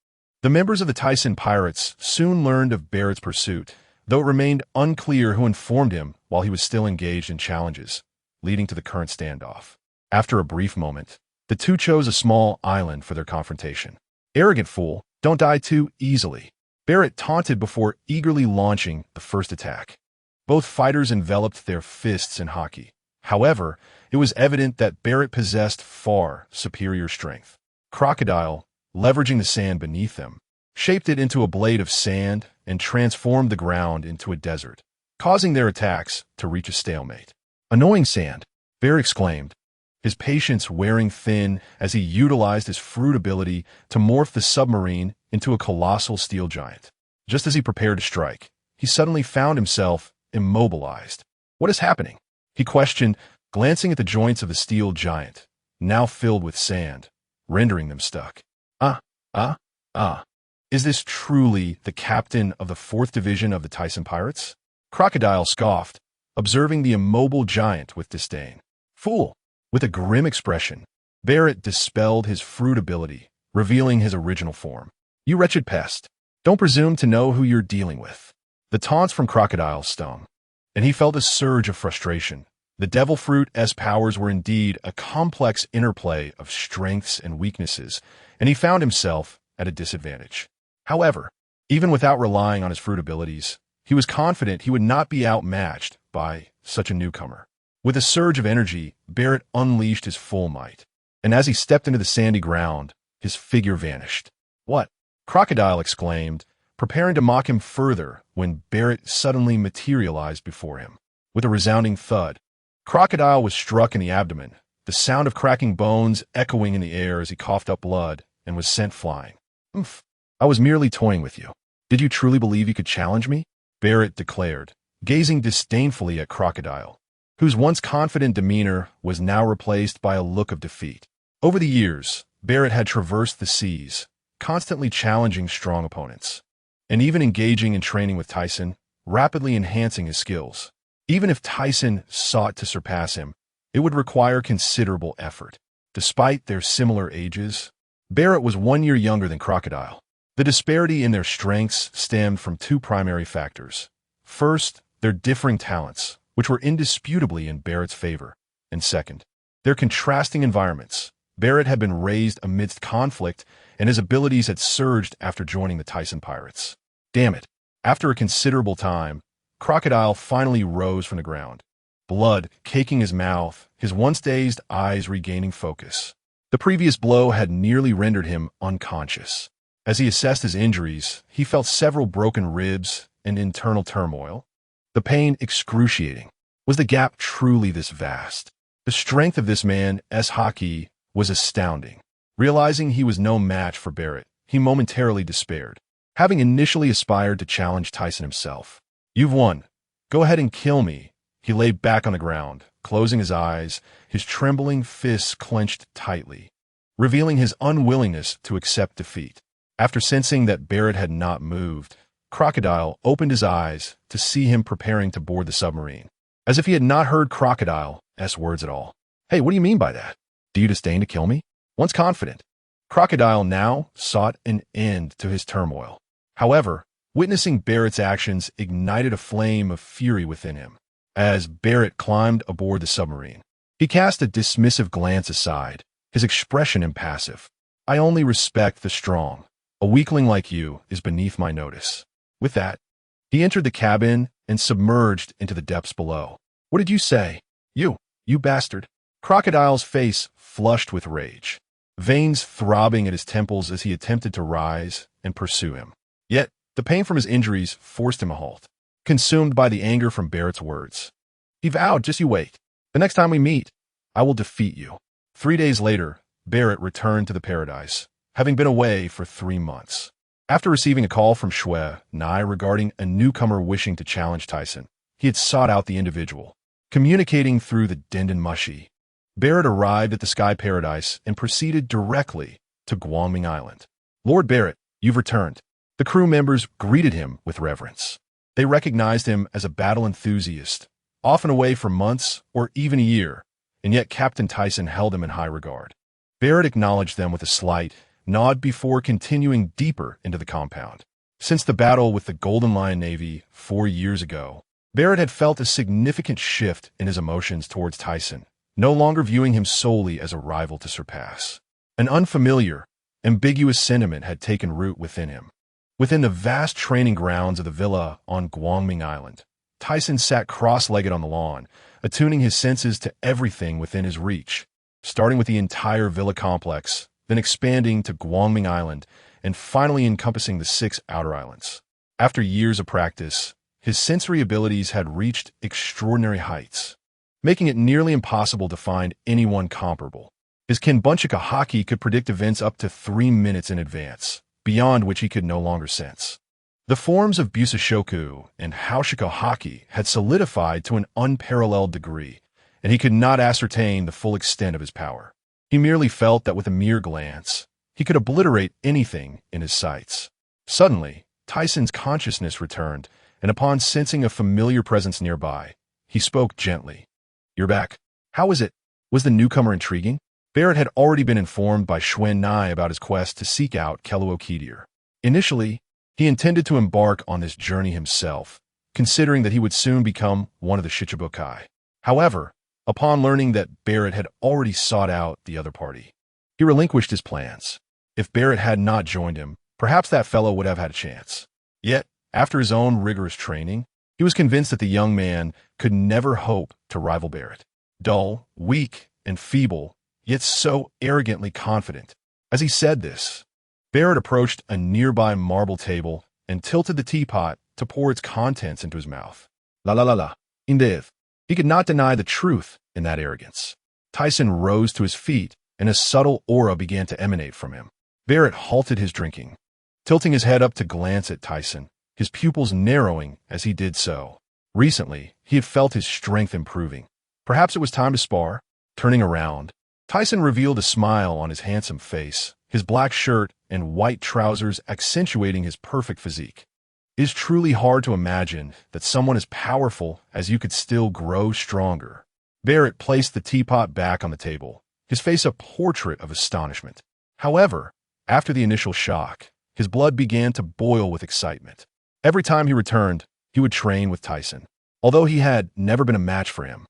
The members of the Tyson Pirates soon learned of Barrett's pursuit, though it remained unclear who informed him while he was still engaged in challenges, leading to the current standoff. After a brief moment, the two chose a small island for their confrontation. "Arrogant fool, don't die too easily," Barrett taunted before eagerly launching the first attack. Both fighters enveloped their fists in Haki. However, it was evident that Barrett possessed far superior strength. Crocodile, leveraging the sand beneath them, shaped it into a blade of sand and transformed the ground into a desert, causing their attacks to reach a stalemate. "Annoying sand," Barrett exclaimed, his patience wearing thin as he utilized his fruit ability to morph the submarine into a colossal steel giant. Just as he prepared to strike, he suddenly found himself immobilized. "What is happening?" he questioned, glancing at the joints of the steel giant, now filled with sand, rendering them stuck. Is this truly the captain of the 4th Division of the Tyson Pirates?" Crocodile scoffed, observing the immobile giant with disdain. "Fool!" With a grim expression, Barrett dispelled his fruit ability, revealing his original form. "You wretched pest! Don't presume to know who you're dealing with." The taunts from Crocodile stung, and he felt a surge of frustration. The Devil Fruit's powers were indeed a complex interplay of strengths and weaknesses, and he found himself at a disadvantage. However, even without relying on his fruit abilities, he was confident he would not be outmatched by such a newcomer. With a surge of energy, Barrett unleashed his full might. And as he stepped into the sandy ground, his figure vanished. "What?" Crocodile exclaimed, preparing to mock him further when Barrett suddenly materialized before him. With a resounding thud, Crocodile was struck in the abdomen, the sound of cracking bones echoing in the air as he coughed up blood and was sent flying. "Oomph. I was merely toying with you. Did you truly believe you could challenge me?" Barrett declared, gazing disdainfully at Crocodile, whose once confident demeanor was now replaced by a look of defeat. Over the years, Barrett had traversed the seas, constantly challenging strong opponents, and even engaging in training with Tyson, rapidly enhancing his skills. Even if Tyson sought to surpass him, it would require considerable effort. Despite their similar ages, Barrett was 1 year younger than Crocodile. The disparity in their strengths stemmed from two primary factors. First, their differing talents, which were indisputably in Barrett's favor, and second, their contrasting environments. Barrett had been raised amidst conflict, and his abilities had surged after joining the Tyson Pirates. Damn it. After a considerable time, Crocodile finally rose from the ground, blood caking his mouth, his once dazed eyes regaining focus. The previous blow had nearly rendered him unconscious. As he assessed his injuries, he felt several broken ribs and internal turmoil. The pain excruciating. Was the gap truly this vast? The strength of this man, Haki, was astounding. Realizing he was no match for Barrett, he momentarily despaired, having initially aspired to challenge Tyson himself. "You've won. Go ahead and kill me." He lay back on the ground, closing his eyes, his trembling fists clenched tightly, revealing his unwillingness to accept defeat. After sensing that Barrett had not moved, Crocodile opened his eyes to see him preparing to board the submarine, as if he had not heard Crocodile's words at all. "Hey, what do you mean by that? Do you disdain to kill me?" Once confident, Crocodile now sought an end to his turmoil. However, witnessing Barrett's actions ignited a flame of fury within him. As Barrett climbed aboard the submarine, he cast a dismissive glance aside, his expression impassive. "I only respect the strong. A weakling like you is beneath my notice." With that, he entered the cabin and submerged into the depths below. "What did you say? You bastard." Crocodile's face flushed with rage, veins throbbing at his temples as he attempted to rise and pursue him. Yet, the pain from his injuries forced him a halt, consumed by the anger from Barrett's words. He vowed, "Just you wait. The next time we meet, I will defeat you." 3 days later, Barrett returned to the Paradise, having been away for 3 months. After receiving a call from Shui Nai regarding a newcomer wishing to challenge Tyson, he had sought out the individual. Communicating through the Denden Mushi, Barrett arrived at the Sky Paradise and proceeded directly to Guangming Island. "Lord Barrett, you've returned." The crew members greeted him with reverence. They recognized him as a battle enthusiast, often away for months or even a year, and yet Captain Tyson held him in high regard. Barrett acknowledged them with a slight nod before continuing deeper into the compound. Since the battle with the Golden Lion Navy 4 years ago, Barrett had felt a significant shift in his emotions towards Tyson, no longer viewing him solely as a rival to surpass. An unfamiliar, ambiguous sentiment had taken root within him. Within the vast training grounds of the villa on Guangming Island, Tyson sat cross-legged on the lawn, attuning his senses to everything within his reach, starting with the entire villa complex, then expanding to Guangming Island, and finally encompassing the 6 outer islands. After years of practice, his sensory abilities had reached extraordinary heights, making it nearly impossible to find anyone comparable. His Kinbunchika Haki could predict events up to 3 minutes in advance, beyond which he could no longer sense. The forms of Busashoku and Haushiko Haki had solidified to an unparalleled degree, and he could not ascertain the full extent of his power. He merely felt that with a mere glance, he could obliterate anything in his sights. Suddenly, Tyson's consciousness returned, and upon sensing a familiar presence nearby, he spoke gently. "You're back. How is it? Was the newcomer intriguing?" Barrett had already been informed by Xuen Nai about his quest to seek out Keluokedir. Initially, he intended to embark on this journey himself, considering that he would soon become one of the Shichibukai. However, upon learning that Barrett had already sought out the other party, he relinquished his plans. If Barrett had not joined him, perhaps that fellow would have had a chance. Yet, after his own rigorous training, he was convinced that the young man could never hope to rival Barrett. dull, weak, and feeble, yet so arrogantly confident. As he said this, Barrett approached a nearby marble table and tilted the teapot to pour its contents into his mouth. La la la la. Indeed. He could not deny the truth in that arrogance. Tyson rose to his feet, and a subtle aura began to emanate from him. Barrett halted his drinking, tilting his head up to glance at Tyson, his pupils narrowing as he did so. Recently, he had felt his strength improving. Perhaps it was time to spar. Turning around, Tyson revealed a smile on his handsome face, his black shirt and white trousers accentuating his perfect physique. It is truly hard to imagine that someone as powerful as you could still grow stronger. Barrett placed the teapot back on the table, his face a portrait of astonishment. However, after the initial shock, his blood began to boil with excitement. Every time he returned, he would train with Tyson. Although he had never been a match for him,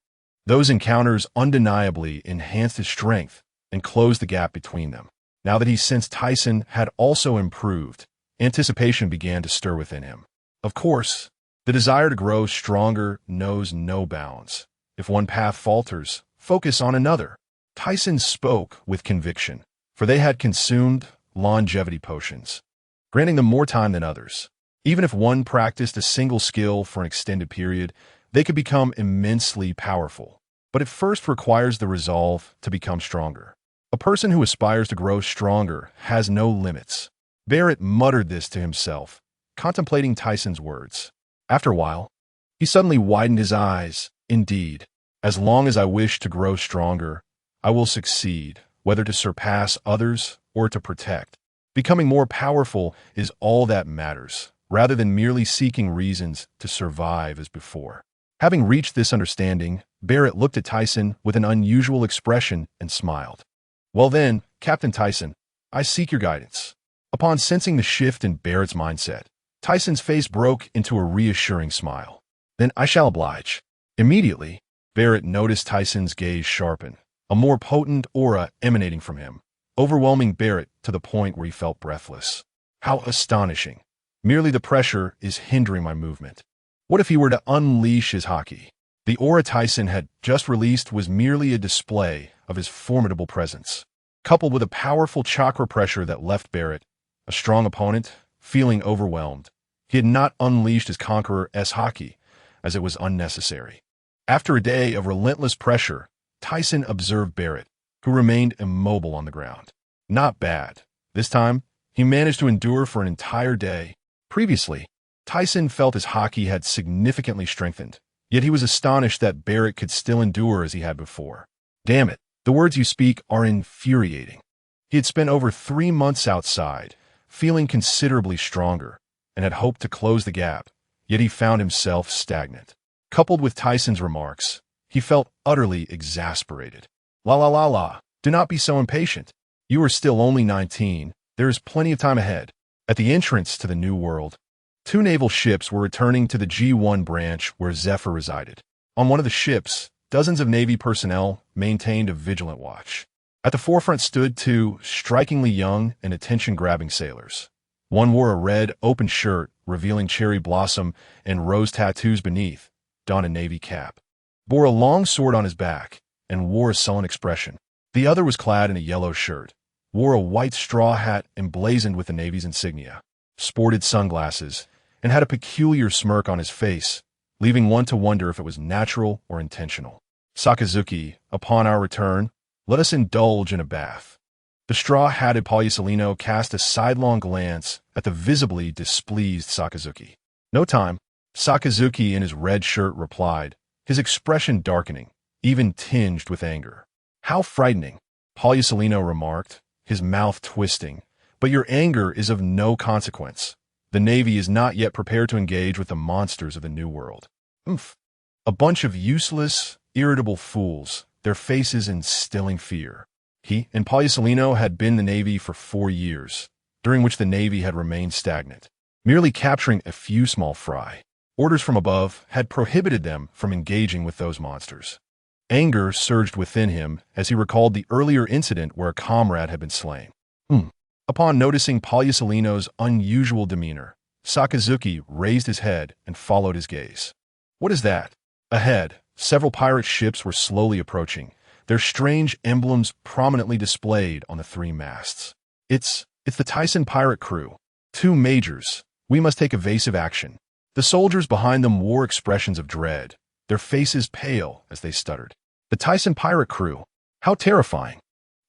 those encounters undeniably enhanced his strength and closed the gap between them. Now that he sensed Tyson had also improved, anticipation began to stir within him. Of course, the desire to grow stronger knows no bounds. If one path falters, focus on another. Tyson spoke with conviction, for they had consumed longevity potions, granting them more time than others. Even if one practiced a single skill for an extended period, they could become immensely powerful. But it first requires the resolve to become stronger. A person who aspires to grow stronger has no limits. Barrett muttered this to himself, contemplating Tyson's words. After a while, he suddenly widened his eyes. Indeed, as long as I wish to grow stronger, I will succeed, whether to surpass others or to protect. Becoming more powerful is all that matters, rather than merely seeking reasons to survive as before. Having reached this understanding, Barrett looked at Tyson with an unusual expression and smiled. Well then, Captain Tyson, I seek your guidance. Upon sensing the shift in Barrett's mindset, Tyson's face broke into a reassuring smile. Then I shall oblige. Immediately, Barrett noticed Tyson's gaze sharpen, a more potent aura emanating from him, overwhelming Barrett to the point where he felt breathless. How astonishing. Merely the pressure is hindering my movement. What if he were to unleash his Haki? The aura Tyson had just released was merely a display of his formidable presence, coupled with a powerful chakra pressure that left Barrett, a strong opponent, feeling overwhelmed. He had not unleashed his Conqueror's Haki, as it was unnecessary. After a day of relentless pressure, Tyson observed Barrett, who remained immobile on the ground. Not bad. This time, he managed to endure for an entire day. Previously, Tyson felt his Haki had significantly strengthened, yet he was astonished that Barrett could still endure as he had before. Damn it, the words you speak are infuriating. He had spent over 3 months outside, feeling considerably stronger, and had hoped to close the gap, yet he found himself stagnant. Coupled with Tyson's remarks, he felt utterly exasperated. La la la la, do not be so impatient. You are still only 19, there is plenty of time ahead. At the entrance to the New World, 2 naval ships were returning to the G1 branch where Zephyr resided. On one of the ships, dozens of Navy personnel maintained a vigilant watch. At the forefront stood 2 strikingly young and attention-grabbing sailors. One wore a red, open shirt, revealing cherry blossom and rose tattoos beneath, donned a Navy cap, bore a long sword on his back, and wore a sullen expression. The other was clad in a yellow shirt, wore a white straw hat emblazoned with the Navy's insignia, sported sunglasses, and had a peculiar smirk on his face, leaving one to wonder if it was natural or intentional. Sakazuki, upon our return, let us indulge in a bath. The straw-hatted Polyuselino cast a sidelong glance at the visibly displeased Sakazuki. No time, Sakazuki in his red shirt replied, his expression darkening, even tinged with anger. How frightening, Polyuselino remarked, his mouth twisting. But your anger is of no consequence. The Navy is not yet prepared to engage with the monsters of the New World. Oomph. A bunch of useless, irritable fools, their faces instilling fear. He and Polyuselino had been in the Navy for 4 years, during which the Navy had remained stagnant, merely capturing a few small fry. Orders from above had prohibited them from engaging with those monsters. Anger surged within him as he recalled the earlier incident where a comrade had been slain. Upon noticing Polyuselino's unusual demeanor, Sakazuki raised his head and followed his gaze. What is that? Ahead, several pirate ships were slowly approaching, their strange emblems prominently displayed on the three masts. It's the Tyson pirate crew. Two majors. We must take evasive action. The soldiers behind them wore expressions of dread, their faces pale as they stuttered. The Tyson pirate crew. How terrifying.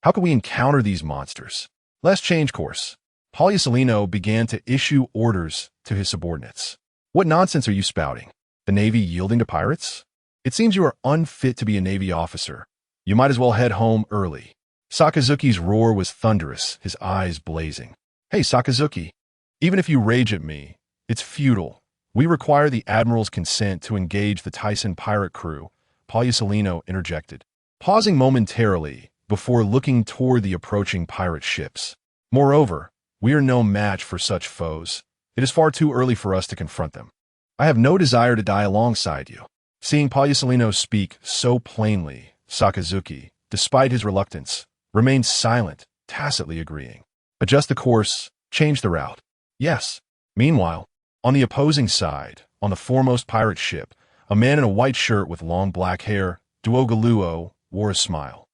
How could we encounter these monsters? Let's change course. Pauliusolino began to issue orders to his subordinates. What nonsense are you spouting? The Navy yielding to pirates? It seems you are unfit to be a Navy officer. You might as well head home early. Sakazuki's roar was thunderous, his eyes blazing. Hey, Sakazuki, even if you rage at me, it's futile. We require the Admiral's consent to engage the Tyson pirate crew, Pauliusolino interjected, pausing momentarily before looking toward the approaching pirate ships. Moreover, we are no match for such foes. It is far too early for us to confront them. I have no desire to die alongside you. Seeing Pauliusolino speak so plainly, Sakazuki, despite his reluctance, remained silent, tacitly agreeing. Adjust the course, change the route. Yes. Meanwhile, on the opposing side, on the foremost pirate ship, a man in a white shirt with long black hair, Duogaluo, wore a smile.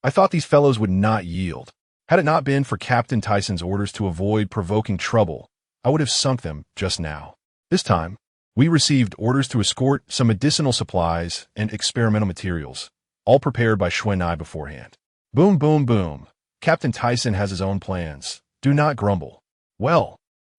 I thought these fellows would not yield. Had it not been for Captain Tyson's orders to avoid provoking trouble, I would have sunk them just now. This time, we received orders to escort some medicinal supplies and experimental materials, all prepared by Xuanai beforehand. Boom, boom, boom. Captain Tyson has his own plans. Do not grumble. Well,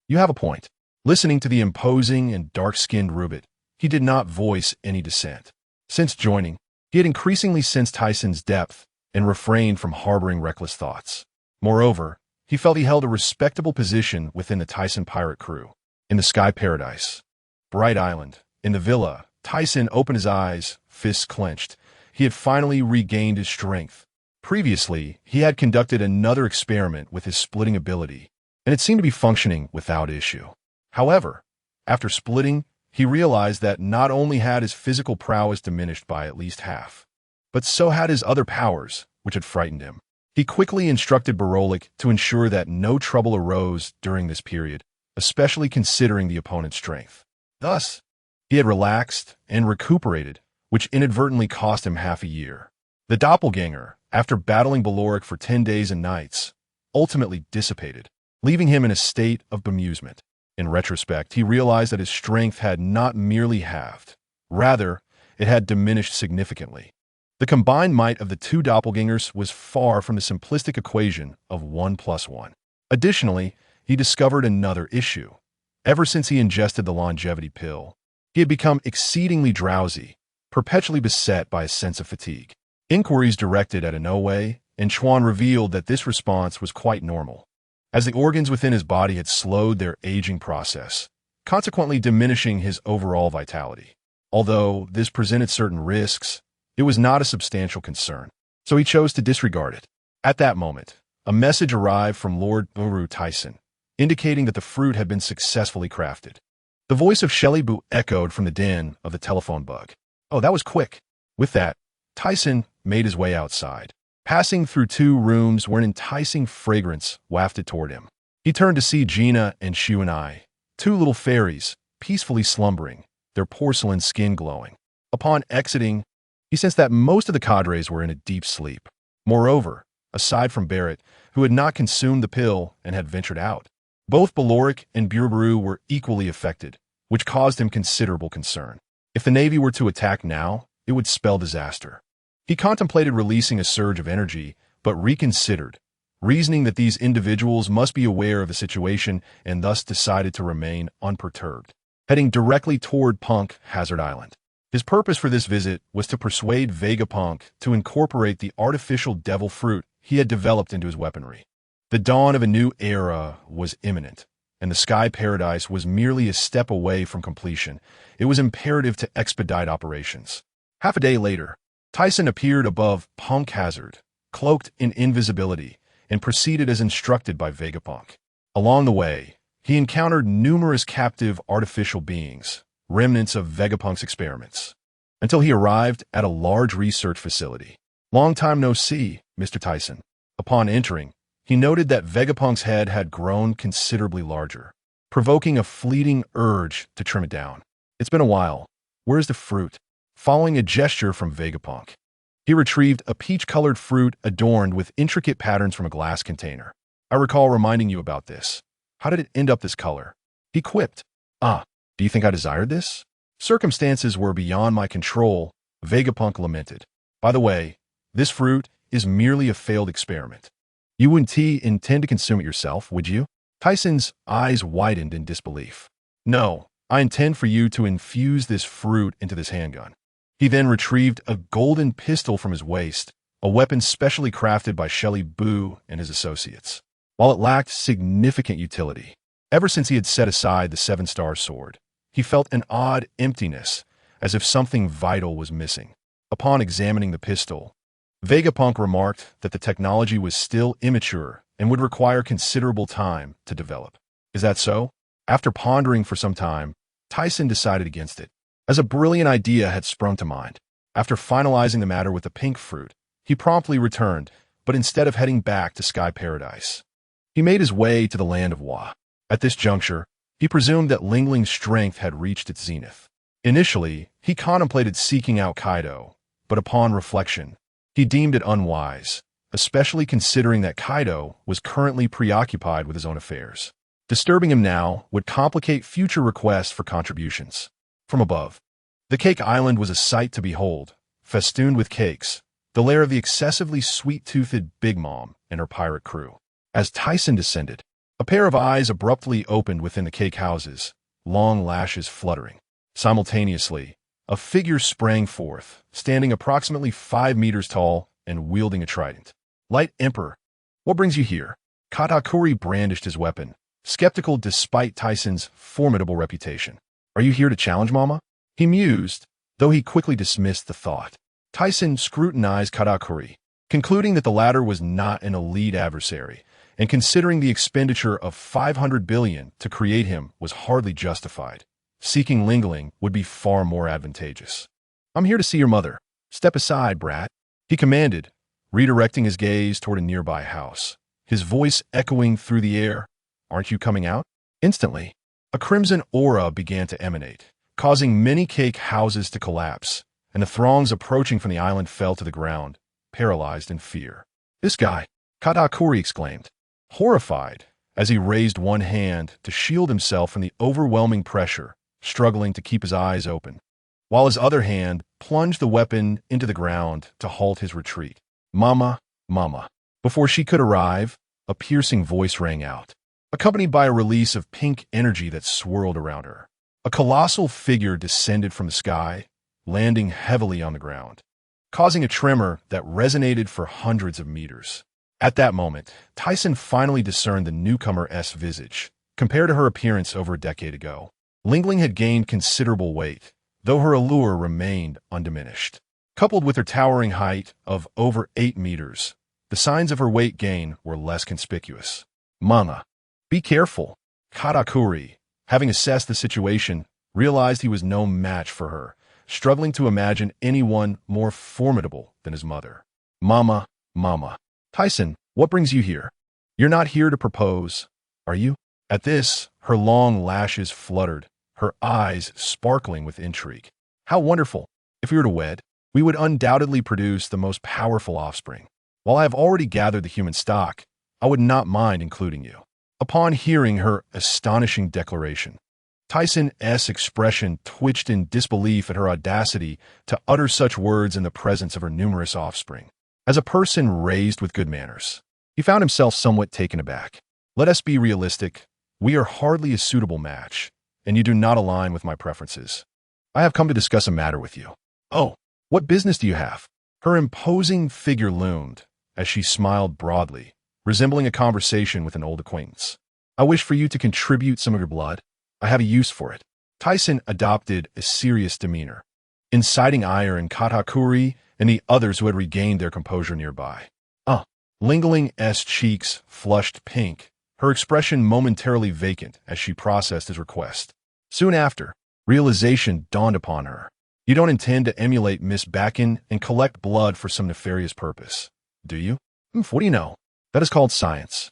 you have a point. Listening to the imposing and dark-skinned Rubit, he did not voice any dissent. Since joining, he had increasingly sensed Tyson's depth and refrained from harboring reckless thoughts. Moreover, he felt he held a respectable position within the Tyson pirate crew. In the Sky Paradise, Bright Island, in the villa, Tyson opened his eyes, fists clenched. He had finally regained his strength. Previously, he had conducted another experiment with his splitting ability, and it seemed to be functioning without issue. However, after splitting, he realized that not only had his physical prowess diminished by at least half, but so had his other powers, which had frightened him. He quickly instructed Barolik to ensure that no trouble arose during this period, especially considering the opponent's strength. Thus, he had relaxed and recuperated, which inadvertently cost him half a year. The doppelganger, after battling Barolik for 10 days and nights, ultimately dissipated, leaving him in a state of bemusement. In retrospect, he realized that his strength had not merely halved. Rather, it had diminished significantly. The combined might of the two doppelgangers was far from the simplistic equation of 1 + 1. Additionally, he discovered another issue. Ever since he ingested the longevity pill, he had become exceedingly drowsy, perpetually beset by a sense of fatigue. Inquiries directed at Inoue and Chuan revealed that this response was quite normal, as the organs within his body had slowed their aging process, consequently diminishing his overall vitality. Although this presented certain risks, it was not a substantial concern, so he chose to disregard it. At that moment, a message arrived from Lord Uru Tyson, indicating that the fruit had been successfully crafted. The voice of Shelly Boo echoed from the den of the telephone bug. Oh, that was quick. With that, Tyson made his way outside, passing through 2 rooms where an enticing fragrance wafted toward him. He turned to see Gina and Xuanai, 2 little fairies, peacefully slumbering, their porcelain skin glowing. Upon exiting, he sensed that most of the cadres were in a deep sleep. Moreover, aside from Barrett, who had not consumed the pill and had ventured out, both Barolik and Buruburu were equally affected, which caused him considerable concern. If the Navy were to attack now, it would spell disaster. He contemplated releasing a surge of energy, but reconsidered, reasoning that these individuals must be aware of the situation and thus decided to remain unperturbed, heading directly toward Punk Hazard Island. His purpose for this visit was to persuade Vegapunk to incorporate the artificial devil fruit he had developed into his weaponry. The dawn of a new era was imminent, and the Sky Paradise was merely a step away from completion. It was imperative to expedite operations. Half a day later, Tyson appeared above Punk Hazard, cloaked in invisibility, and proceeded as instructed by Vegapunk. Along the way, he encountered numerous captive artificial beings, remnants of Vegapunk's experiments, until he arrived at a large research facility. Long time no see, Mr. Tyson. Upon entering, he noted that Vegapunk's head had grown considerably larger, provoking a fleeting urge to trim it down. It's been a while. Where's the fruit? following a gesture from Vegapunk. He retrieved a peach-colored fruit adorned with intricate patterns from a glass container. I recall reminding you about this. How did it end up this color? He quipped. Ah, do you think I desired this? Circumstances were beyond my control, Vegapunk lamented. By the way, this fruit is merely a failed experiment. You wouldn't intend to consume it yourself, would you? Tyson's eyes widened in disbelief. No, I intend for you to infuse this fruit into this handgun. He then retrieved a golden pistol from his waist, a weapon specially crafted by Shelly Boo and his associates. While it lacked significant utility, ever since he had set aside the seven-star sword, he felt an odd emptiness, as if something vital was missing. Upon examining the pistol, Vegapunk remarked that the technology was still immature and would require considerable time to develop. Is that so? After pondering for some time, Tyson decided against it, as a brilliant idea had sprung to mind. After finalizing the matter with the pink fruit, he promptly returned, but instead of heading back to Sky Paradise, he made his way to the land of Wa. At this juncture, he presumed that Lingling's strength had reached its zenith. Initially, he contemplated seeking out Kaido, but upon reflection, he deemed it unwise, especially considering that Kaido was currently preoccupied with his own affairs. Disturbing him now would complicate future requests for contributions. From above, the Cake Island was a sight to behold, festooned with cakes, the lair of the excessively sweet-toothed Big Mom and her pirate crew. As Tyson descended, a pair of eyes abruptly opened within the cake houses, long lashes fluttering. Simultaneously, a figure sprang forth, standing approximately 5 meters tall and wielding a trident. Light Emperor, what brings you here? Katakuri brandished his weapon, skeptical despite Tyson's formidable reputation. Are you here to challenge Mama? He mused, though he quickly dismissed the thought. Tyson scrutinized Katakuri, concluding that the latter was not an elite adversary, and considering the expenditure of 500 billion to create him was hardly justified. Seeking Lingling would be far more advantageous. I'm here to see your mother. Step aside, brat, he commanded, redirecting his gaze toward a nearby house, his voice echoing through the air. Aren't you coming out? Instantly, a crimson aura began to emanate, causing many cake houses to collapse, and the throngs approaching from the island fell to the ground, paralyzed in fear. This guy, Katakuri exclaimed, horrified, as he raised one hand to shield himself from the overwhelming pressure, struggling to keep his eyes open, while his other hand plunged the weapon into the ground to halt his retreat. Mama, Mama. Before she could arrive, a piercing voice rang out, accompanied by a release of pink energy that swirled around her. A colossal figure descended from the sky, landing heavily on the ground, causing a tremor that resonated for hundreds of meters. At that moment, Tyson finally discerned the newcomer's visage, compared to her appearance over a decade ago. Lingling had gained considerable weight, though her allure remained undiminished. Coupled with her towering height of over 8 meters, the signs of her weight gain were less conspicuous. Mama, be careful. Katakuri, having assessed the situation, realized he was no match for her, struggling to imagine anyone more formidable than his mother. Mama, Mama. Tyson, what brings you here? You're not here to propose, are you? At this, her long lashes fluttered, her eyes sparkling with intrigue. How wonderful! If we were to wed, we would undoubtedly produce the most powerful offspring. While I have already gathered the human stock, I would not mind including you. Upon hearing her astonishing declaration, Tyson's expression twitched in disbelief at her audacity to utter such words in the presence of her numerous offspring. As a person raised with good manners, he found himself somewhat taken aback. Let us be realistic. We are hardly a suitable match, and you do not align with my preferences. I have come to discuss a matter with you. Oh, what business do you have? Her imposing figure loomed, as she smiled broadly, resembling a conversation with an old acquaintance. I wish for you to contribute some of your blood. I have a use for it. Tyson adopted a serious demeanor, inciting ire in Katakuri and the others who had regained their composure nearby. Lingling's cheeks flushed pink, her expression momentarily vacant as she processed his request. Soon after, realization dawned upon her. You don't intend to emulate Miss Bakken and collect blood for some nefarious purpose, do you? What do you know? That is called science.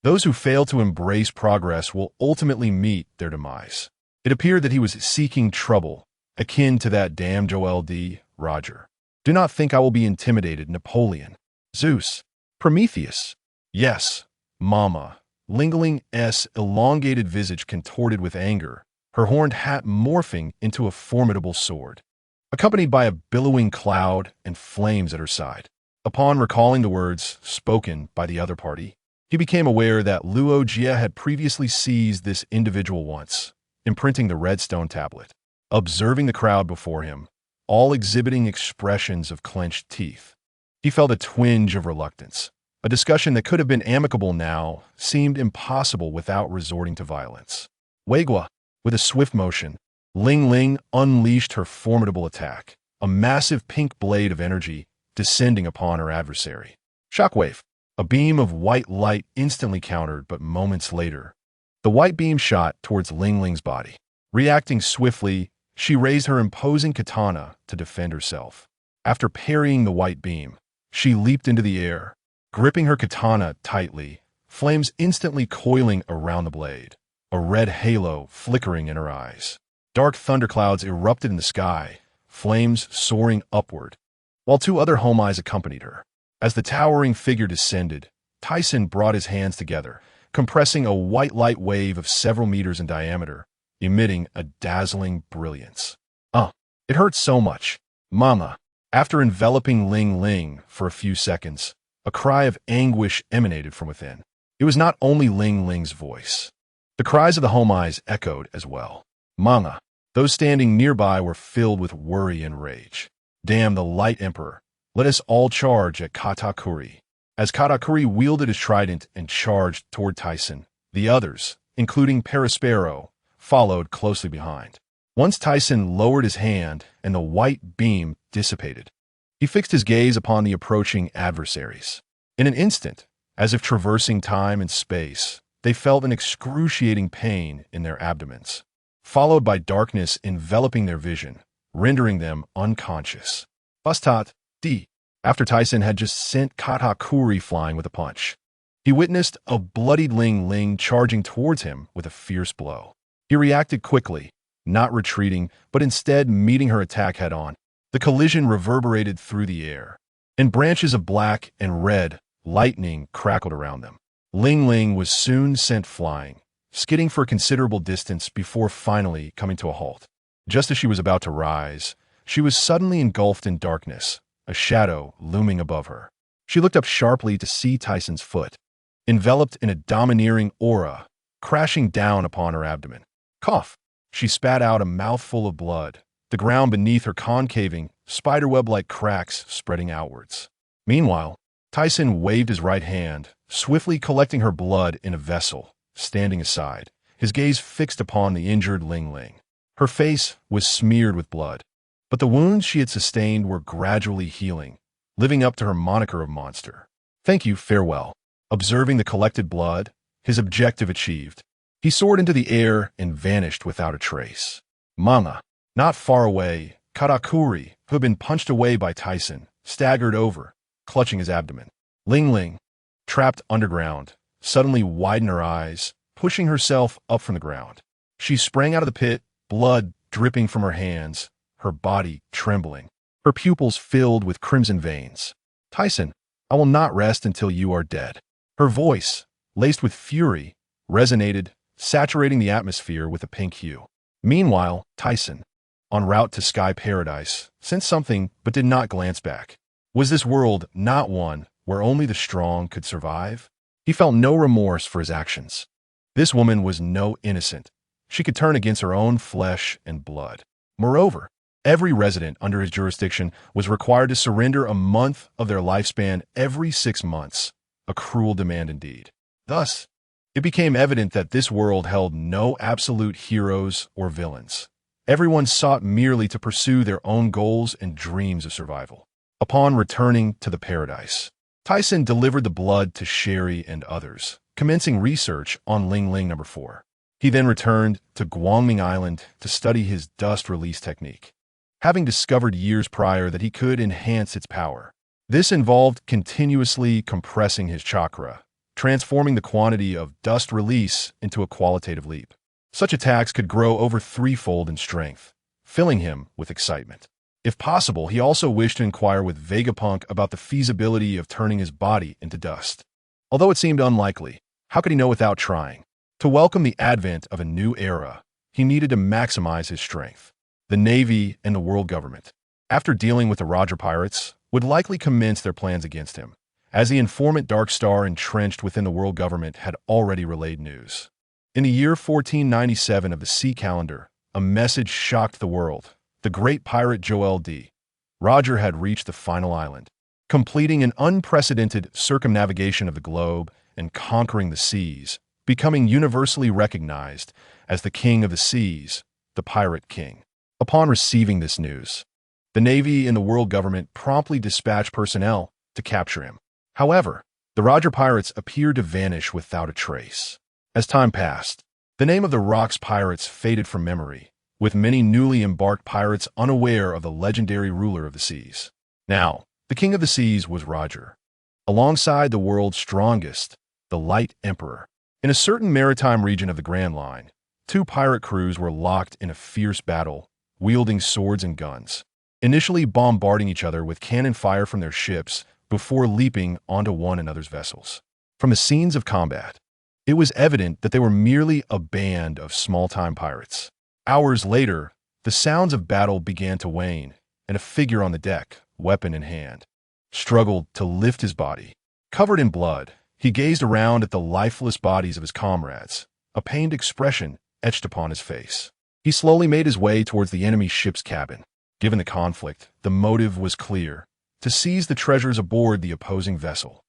Those who fail to embrace progress will ultimately meet their demise. It appeared that he was seeking trouble, akin to that damn Joel D. Roger. Do not think I will be intimidated, Napoleon. Zeus. Prometheus. Yes, Mama. Lingling-s elongated visage contorted with anger, her horned hat morphing into a formidable sword, accompanied by a billowing cloud and flames at her side. Upon recalling the words spoken by the other party, he became aware that Luo Jie had previously seized this individual once, imprinting the redstone tablet. Observing the crowd before him, all exhibiting expressions of clenched teeth, he felt a twinge of reluctance. A discussion that could have been amicable now seemed impossible without resorting to violence. Weigua, with a swift motion, Ling Ling unleashed her formidable attack, a massive pink blade of energy descending upon her adversary. Shockwave, a beam of white light instantly countered, but moments later, the white beam shot towards Ling Ling's body. Reacting swiftly, she raised her imposing katana to defend herself. After parrying the white beam, she leaped into the air, gripping her katana tightly, flames instantly coiling around the blade, a red halo flickering in her eyes. Dark thunderclouds erupted in the sky, flames soaring upward, while two other homais accompanied her. As the towering figure descended, Tyson brought his hands together, compressing a white light wave of several meters in diameter, emitting a dazzling brilliance. It hurts so much, Mama. After enveloping Ling Ling for a few seconds, a cry of anguish emanated from within. It was not only Ling Ling's voice. The cries of the homais echoed as well. Manga. Those standing nearby were filled with worry and rage. Damn the Light Emperor. Let us all charge at Katakuri. As Katakuri wielded his trident and charged toward Tyson, the others, including Perispero, followed closely behind. Once Tyson lowered his hand and the white beam dissipated, he fixed his gaze upon the approaching adversaries. In an instant, as if traversing time and space, they felt an excruciating pain in their abdomens, followed by darkness enveloping their vision, rendering them unconscious. Bustat D. After Tyson had just sent Katakuri flying with a punch, he witnessed a bloodied Ling Ling charging towards him with a fierce blow. He reacted quickly, not retreating, but instead meeting her attack head-on. The collision reverberated through the air, and branches of black and red lightning crackled around them. Ling Ling was soon sent flying, skidding for a considerable distance before finally coming to a halt. Just as she was about to rise, she was suddenly engulfed in darkness, a shadow looming above her. She looked up sharply to see Tyson's foot, enveloped in a domineering aura, crashing down upon her abdomen. Cough! She spat out a mouthful of blood, the ground beneath her concaving, spiderweb-like cracks spreading outwards. Meanwhile, Tyson waved his right hand, swiftly collecting her blood in a vessel, standing aside, his gaze fixed upon the injured Ling Ling. Her face was smeared with blood, but the wounds she had sustained were gradually healing, living up to her moniker of monster. Thank you, farewell. Observing the collected blood, his objective achieved, he soared into the air and vanished without a trace. Mama. Not far away, Katakuri, who had been punched away by Tyson, staggered over, clutching his abdomen. Ling Ling, trapped underground, suddenly widened her eyes, pushing herself up from the ground. She sprang out of the pit, blood dripping from her hands, her body trembling, her pupils filled with crimson veins. Tyson, I will not rest until you are dead. Her voice, laced with fury, resonated, saturating the atmosphere with a pink hue. Meanwhile, Tyson, en route to Sky Paradise, sensed something but did not glance back. Was this world not one where only the strong could survive? He felt no remorse for his actions. This woman was no innocent. She could turn against her own flesh and blood. Moreover, every resident under his jurisdiction was required to surrender a month of their lifespan every 6 months, a cruel demand indeed. Thus, it became evident that this world held no absolute heroes or villains. Everyone sought merely to pursue their own goals and dreams of survival. Upon returning to the paradise, Tyson delivered the blood to Sherry and others, commencing research on Ling Ling No. 4. He then returned to Guangming Island to study his dust release technique, having discovered years prior that he could enhance its power. This involved continuously compressing his chakra, transforming the quantity of dust release into a qualitative leap. Such attacks could grow over 3-fold in strength, filling him with excitement. If possible, he also wished to inquire with Vegapunk about the feasibility of turning his body into dust. Although it seemed unlikely, how could he know without trying? To welcome the advent of a new era, he needed to maximize his strength. The Navy and the world government, after dealing with the Roger pirates, would likely commence their plans against him, as the informant Darkstar entrenched within the world government had already relayed news. In the year 1497 of the sea calendar, a message shocked the world. The great pirate Joel D. Roger had reached the final island, completing an unprecedented circumnavigation of the globe and conquering the seas, becoming universally recognized as the king of the seas, the Pirate King. Upon receiving this news, the Navy and the world government promptly dispatched personnel to capture him. However, the Roger pirates appeared to vanish without a trace. As time passed, the name of the Rocks pirates faded from memory, with many newly embarked pirates unaware of the legendary ruler of the seas. Now, the king of the seas was Roger, alongside the world's strongest, the Light Emperor. In a certain maritime region of the Grand Line, two pirate crews were locked in a fierce battle, wielding swords and guns, initially bombarding each other with cannon fire from their ships before leaping onto one another's vessels. From the scenes of combat, it was evident that they were merely a band of small-time pirates. Hours later, the sounds of battle began to wane, and a figure on the deck, weapon in hand, struggled to lift his body. Covered in blood, he gazed around at the lifeless bodies of his comrades, a pained expression etched upon his face. He slowly made his way towards the enemy ship's cabin. Given the conflict, the motive was clear: to seize the treasures aboard the opposing vessel.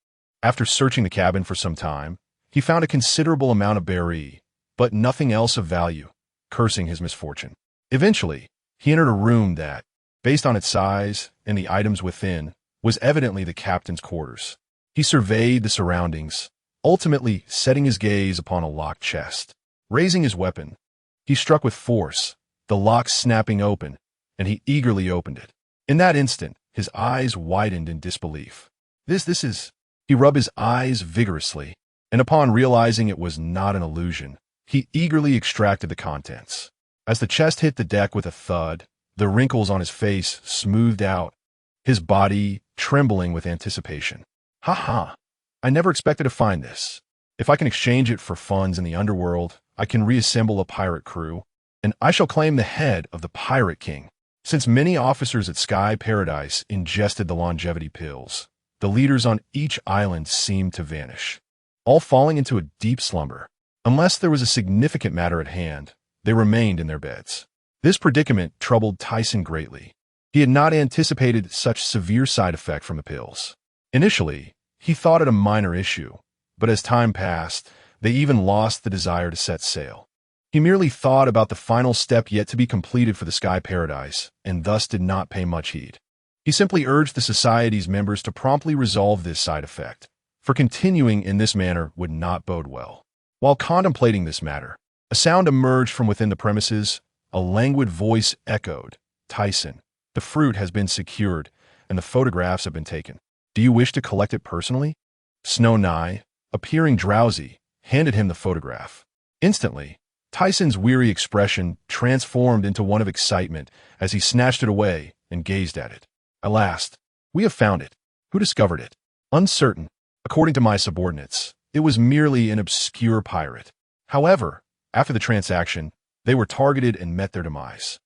After searching the cabin for some time, he found a considerable amount of beryl, but nothing else of value. Cursing his misfortune, eventually, he entered a room that, based on its size and the items within, was evidently the captain's quarters. He surveyed the surroundings, ultimately setting his gaze upon a locked chest. Raising his weapon, he struck with force, the lock snapping open, and he eagerly opened it. In that instant, his eyes widened in disbelief. This is... He rubbed his eyes vigorously, and upon realizing it was not an illusion, he eagerly extracted the contents. As the chest hit the deck with a thud, the wrinkles on his face smoothed out, his body trembling with anticipation. Ha! I never expected to find this. If I can exchange it for funds in the underworld, I can reassemble a pirate crew, and I shall claim the head of the Pirate King. Since many officers at Sky Paradise ingested the longevity pills, the leaders on each island seemed to vanish, all falling into a deep slumber. Unless there was a significant matter at hand, they remained in their beds. This predicament troubled Tyson greatly. He had not anticipated such severe side effect from the pills. Initially, he thought it a minor issue, but as time passed, they even lost the desire to set sail. He merely thought about the final step yet to be completed for the Sky Paradise, and thus did not pay much heed. He simply urged the Society's members to promptly resolve this side effect, for continuing in this manner would not bode well. While contemplating this matter, a sound emerged from within the premises. A languid voice echoed, "Tyson, the fruit has been secured, and the photographs have been taken. Do you wish to collect it personally?" Snow Nye, appearing drowsy, handed him the photograph. Instantly, Tyson's weary expression transformed into one of excitement as he snatched it away and gazed at it. "At last, we have found it. Who discovered it?" "Uncertain. According to my subordinates, it was merely an obscure pirate. However, after the transaction, they were targeted and met their demise."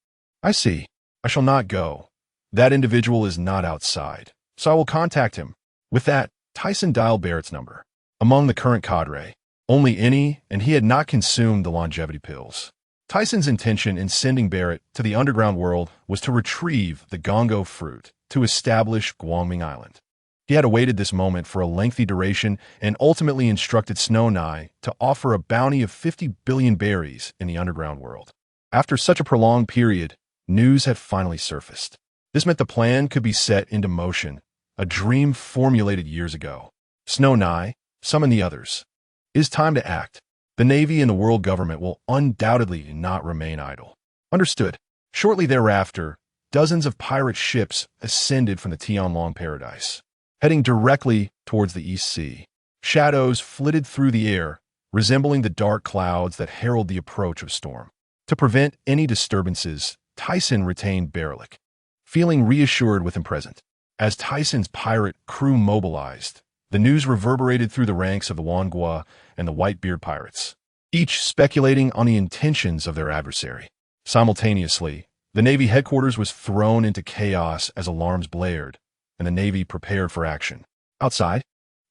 "I see. I shall not go. That individual is not outside, so I will contact him." With that, Tyson dialed Barrett's number. Among the current cadre, only Innie and he had not consumed the longevity pills. Tyson's intention in sending Barrett to the underground world was to retrieve the Gongo fruit to establish Guangming Island. He had awaited this moment for a lengthy duration and ultimately instructed Snow Nye to offer a bounty of 50 billion berries in the underground world. After such a prolonged period, news had finally surfaced. This meant the plan could be set into motion, a dream formulated years ago. Snow Nye, summon the others. It is time to act. The Navy and the world government will undoubtedly not remain idle. Understood. Shortly thereafter, dozens of pirate ships ascended from the Tianlong Paradise, heading directly towards the East Sea. Shadows flitted through the air, resembling the dark clouds that herald the approach of storm. To prevent any disturbances, Tyson retained Berlik, feeling reassured with him present. As Tyson's pirate crew mobilized, the news reverberated through the ranks of the Wangua and the Whitebeard pirates, each speculating on the intentions of their adversary. Simultaneously, the Navy headquarters was thrown into chaos as alarms blared, and the Navy prepared for action. Outside,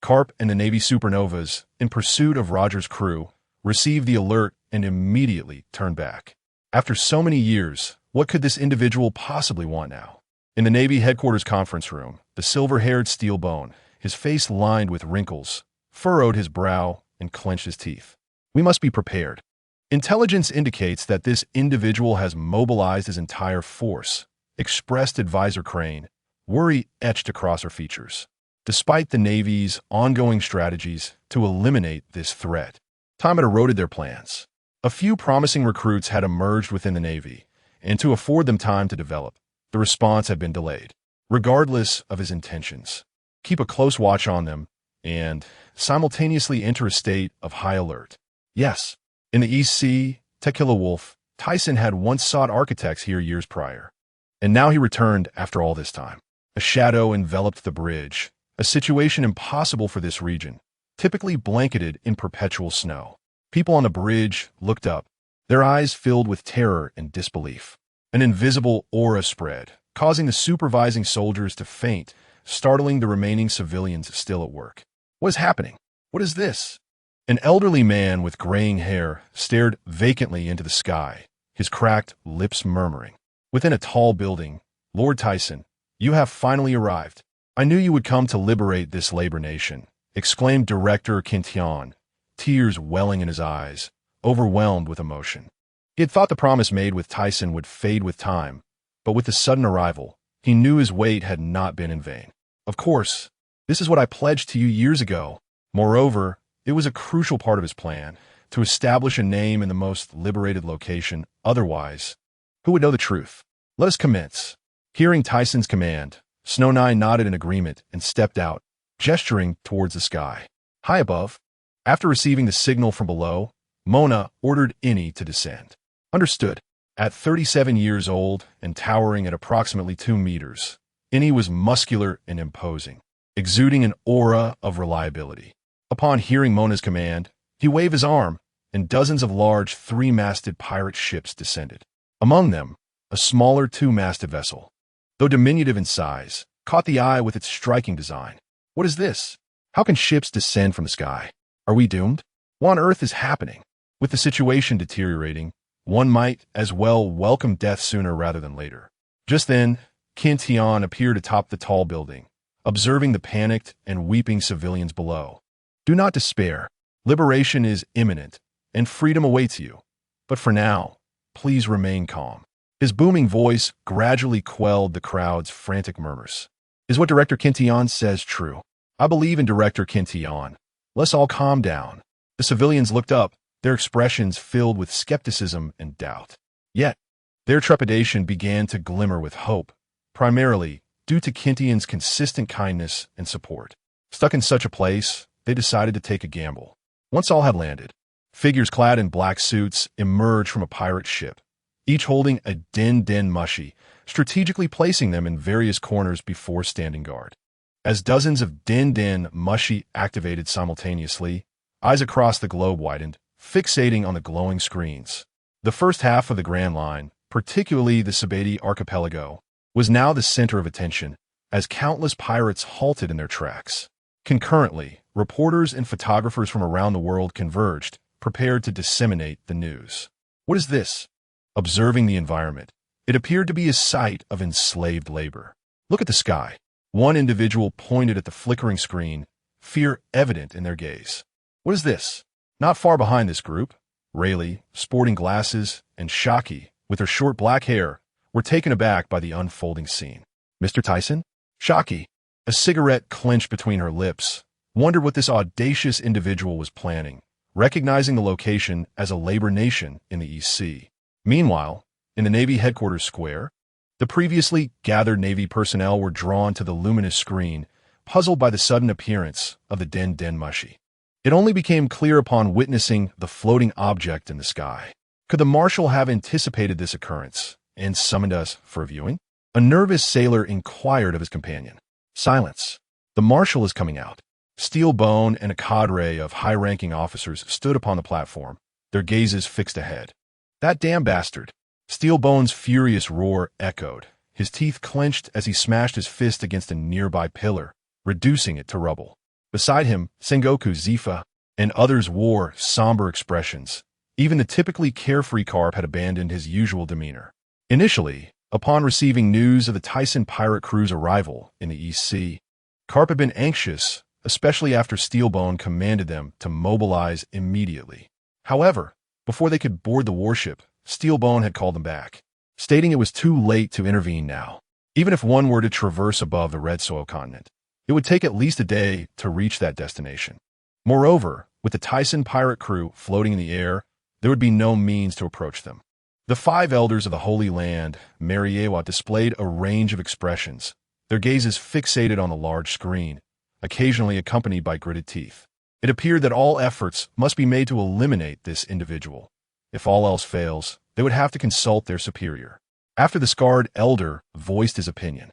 Carp and the Navy supernovas, in pursuit of Roger's crew, received the alert and immediately turned back. After so many years, what could this individual possibly want now? In the Navy headquarters conference room, the silver-haired steel bone, his face lined with wrinkles, furrowed his brow and clenched his teeth. We must be prepared. Intelligence indicates that this individual has mobilized his entire force, expressed Advisor Crane, worry etched across her features. Despite the Navy's ongoing strategies to eliminate this threat, time had eroded their plans. A few promising recruits had emerged within the Navy, and to afford them time to develop, the response had been delayed. Regardless of his intentions, keep a close watch on them and simultaneously enter a state of high alert. Yes, in the East Sea, Tequila Wolf, Tyson had once sought architects here years prior, and now he returned after all this time. A shadow enveloped the bridge, a situation impossible for this region, typically blanketed in perpetual snow. People on the bridge looked up, their eyes filled with terror and disbelief. An invisible aura spread, causing the supervising soldiers to faint, startling the remaining civilians still at work. What is happening? What is this? An elderly man with graying hair stared vacantly into the sky, his cracked lips murmuring. Within a tall building, Lord Tyson, you have finally arrived. I knew you would come to liberate this labor nation, exclaimed Director Quintian, tears welling in his eyes, overwhelmed with emotion. He had thought the promise made with Tyson would fade with time, but with the sudden arrival, he knew his wait had not been in vain. Of course, this is what I pledged to you years ago. Moreover, it was a crucial part of his plan, to establish a name in the most liberated location. Otherwise, who would know the truth? Let us commence. Hearing Tyson's command, Snow Nine nodded in agreement and stepped out, gesturing towards the sky. High above, after receiving the signal from below, Mona ordered Innie to descend. Understood. At 37 years old and towering at approximately 2 meters, Innie was muscular and imposing, exuding an aura of reliability. Upon hearing Mona's command, he waved his arm, and dozens of large 3-masted pirate ships descended. Among them, a smaller 2-masted vessel, though diminutive in size, caught the eye with its striking design. What is this? How can ships descend from the sky? Are we doomed? What on earth is happening? With the situation deteriorating, one might as well welcome death sooner rather than later. Just then, Quintian appeared atop the tall building, observing the panicked and weeping civilians below. Do not despair. Liberation is imminent, and freedom awaits you. But for now, please remain calm. His booming voice gradually quelled the crowd's frantic murmurs. Is what Director Quintian says true? I believe in Director Quintian. Let's all calm down. The civilians looked up, their expressions filled with skepticism and doubt. Yet, their trepidation began to glimmer with hope, primarily due to Quintian's consistent kindness and support. Stuck in such a place, they decided to take a gamble. Once all had landed, figures clad in black suits emerged from a pirate ship, each holding a din-din mushi, strategically placing them in various corners before standing guard. As dozens of din-din mushi activated simultaneously, eyes across the globe widened, fixating on the glowing screens. The first half of the Grand Line, particularly the Sabeti archipelago, was now the center of attention, as countless pirates halted in their tracks. Concurrently, reporters and photographers from around the world converged, prepared to disseminate the news. What is this? Observing the environment, it appeared to be a sight of enslaved labor. Look at the sky. One individual pointed at the flickering screen, fear evident in their gaze. What is this? Not far behind this group, Rayleigh, sporting glasses, and Haki, with her short black hair, were taken aback by the unfolding scene. Mr. Tyson? Haki, a cigarette clenched between her lips, wondered what this audacious individual was planning, recognizing the location as a labor nation in the East Sea. Meanwhile, in the Navy headquarters square, the previously gathered Navy personnel were drawn to the luminous screen, puzzled by the sudden appearance of the Den Mushi. It only became clear upon witnessing the floating object in the sky. Could the Marshal have anticipated this occurrence and summoned us for a viewing? A nervous sailor inquired of his companion. Silence. The marshal is coming out. Steelbone and a cadre of high-ranking officers stood upon the platform, their gazes fixed ahead. That damn bastard! Steelbone's furious roar echoed. His teeth clenched as he smashed his fist against a nearby pillar, reducing it to rubble. Beside him, Sengoku Zifa and others wore somber expressions. Even the typically carefree Carp had abandoned his usual demeanor. Initially, upon receiving news of the Tyson pirate crew's arrival in the East Sea, Carp had been anxious, especially after Steelbone commanded them to mobilize immediately. However, before they could board the warship, Steelbone had called them back, stating it was too late to intervene now. Even if one were to traverse above the Red Soil continent, it would take at least a day to reach that destination. Moreover, with the Tyson pirate crew floating in the air, there would be no means to approach them. The five elders of the Holy Land, Mariewa, displayed a range of expressions, their gazes fixated on the large screen, occasionally accompanied by gritted teeth. It appeared that all efforts must be made to eliminate this individual. If all else fails, they would have to consult their superior. After the scarred elder voiced his opinion,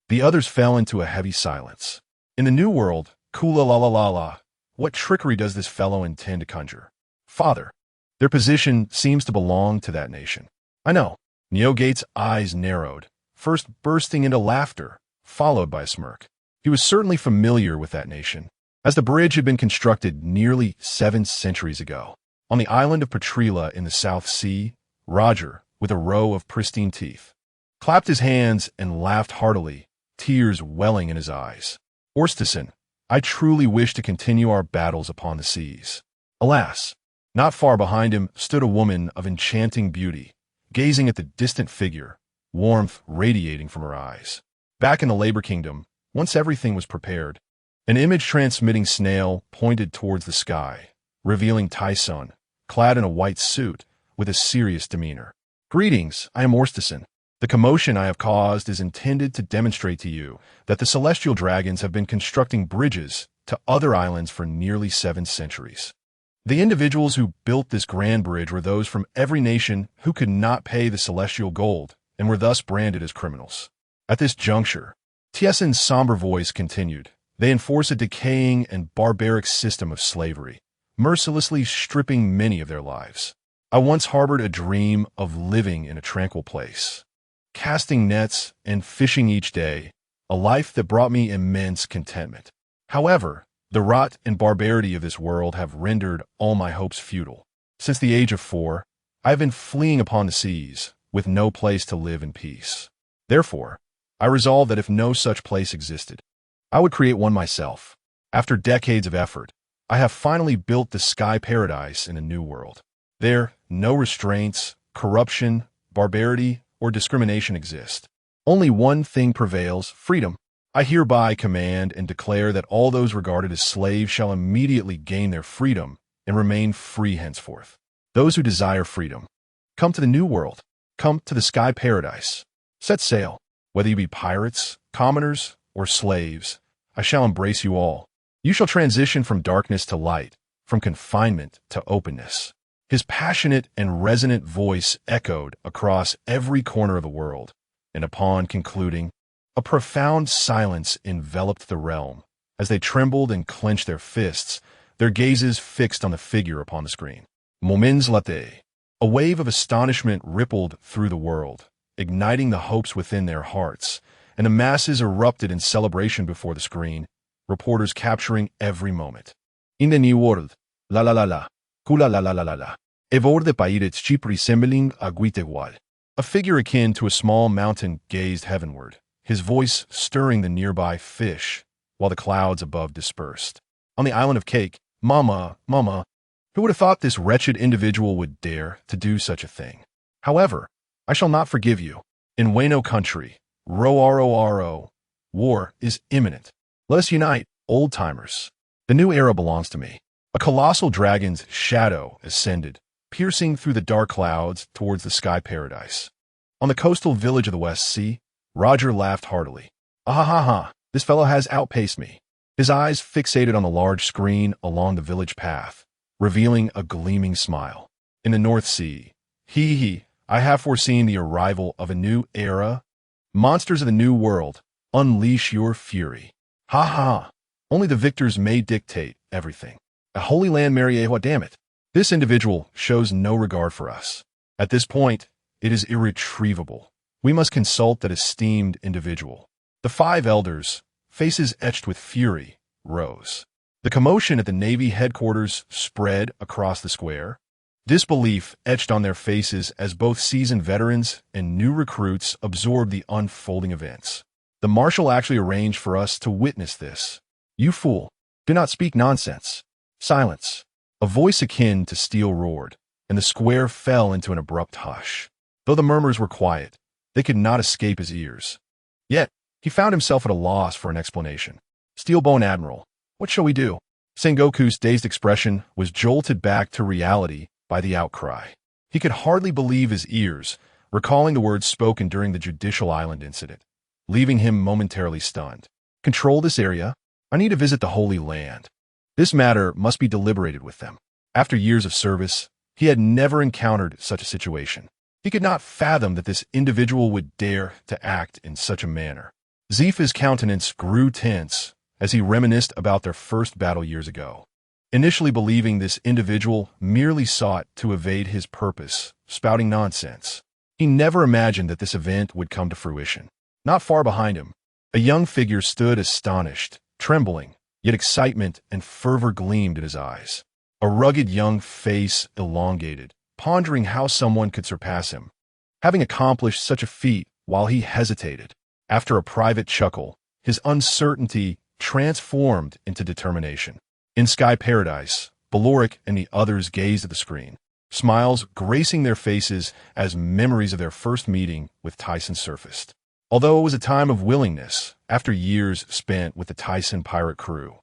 the others fell into a heavy silence. In the New World, Kula la la la la, what trickery does this fellow intend to conjure? Father, their position seems to belong to that nation. I know. Neogate's eyes narrowed, first bursting into laughter, followed by a smirk. He was certainly familiar with that nation, as the bridge had been constructed nearly 7 centuries ago. On the island of Petrila in the South Sea, Roger, with a row of pristine teeth, clapped his hands and laughed heartily, tears welling in his eyes. Orstison, I truly wish to continue our battles upon the seas. Alas, not far behind him stood a woman of enchanting beauty, gazing at the distant figure, warmth radiating from her eyes. Back in the Labor Kingdom, once everything was prepared, an image-transmitting snail pointed towards the sky, revealing Tyson, clad in a white suit, with a serious demeanor. Greetings, I am Orstison. The commotion I have caused is intended to demonstrate to you that the celestial dragons have been constructing bridges to other islands for nearly 7 centuries. The individuals who built this grand bridge were those from every nation who could not pay the celestial gold and were thus branded as criminals. At this juncture, Tieson's somber voice continued, they enforce a decaying and barbaric system of slavery, mercilessly stripping many of their lives. I once harbored a dream of living in a tranquil place, casting nets and fishing each day, a life that brought me immense contentment. However, the rot and barbarity of this world have rendered all my hopes futile. Since the age of 4, I have been fleeing upon the seas, with no place to live in peace. Therefore, I resolved that if no such place existed, I would create one myself. After decades of effort, I have finally built the sky paradise in a new world. There, no restraints, corruption, barbarity, or discrimination exist. Only one thing prevails, freedom. I hereby command and declare that all those regarded as slaves shall immediately gain their freedom and remain free henceforth. Those who desire freedom, come to the new world, come to the sky paradise. Set sail. Whether you be pirates, commoners, or slaves, I shall embrace you all. You shall transition from darkness to light, from confinement to openness. His passionate and resonant voice echoed across every corner of the world, and upon concluding, a profound silence enveloped the realm. As they trembled and clenched their fists, their gazes fixed on the figure upon the screen. Moments latte. A wave of astonishment rippled through the world, igniting the hopes within their hearts, and the masses erupted in celebration before the screen, reporters capturing every moment. In the new world, la la la la, kula la la la la la, evor de pirates chip resembling a guitewal. A figure akin to a small mountain gazed heavenward, his voice stirring the nearby fish, while the clouds above dispersed. On the island of Cake, Mama, who would have thought this wretched individual would dare to do such a thing? However, I shall not forgive you. In Wano country, Ro-R-O-R-O, war is imminent. Let us unite, old-timers. The new era belongs to me. A colossal dragon's shadow ascended, piercing through the dark clouds towards the sky paradise. On the coastal village of the West Sea, Roger laughed heartily. Ah, this fellow has outpaced me. His eyes fixated on the large screen along the village path, revealing a gleaming smile. In the North Sea, I have foreseen the arrival of a new era. Monsters of the new world, unleash your fury. Ha ha. Only the victors may dictate everything. A holy land, Mariehua, damn it. This individual shows no regard for us. At this point, it is irretrievable. We must consult that esteemed individual. The 5 elders, faces etched with fury, rose. The commotion at the Navy headquarters spread across the square. Disbelief etched on their faces as both seasoned veterans and new recruits absorbed the unfolding events. The marshal actually arranged for us to witness this. You fool, do not speak nonsense. Silence. A voice akin to steel roared, and the square fell into an abrupt hush. Though the murmurs were quiet, they could not escape his ears. Yet, he found himself at a loss for an explanation. Steelbone Admiral, what shall we do? Sengoku's dazed expression was jolted back to reality by the outcry. He could hardly believe his ears, recalling the words spoken during the Judicial Island incident, leaving him momentarily stunned. Control this area. I need to visit the Holy Land. This matter must be deliberated with them. After years of service, he had never encountered such a situation. He could not fathom that this individual would dare to act in such a manner. Zifa's countenance grew tense as he reminisced about their first battle years ago. Initially believing this individual merely sought to evade his purpose, spouting nonsense, he never imagined that this event would come to fruition. Not far behind him, a young figure stood astonished, trembling, yet excitement and fervor gleamed in his eyes. A rugged young face elongated, pondering how someone could surpass him, having accomplished such a feat while he hesitated. After a private chuckle, his uncertainty transformed into determination. In Sky Paradise, Beloric and the others gazed at the screen, smiles gracing their faces as memories of their first meeting with Tyson surfaced. Although it was a time of willingness, after years spent with the Tyson pirate crew,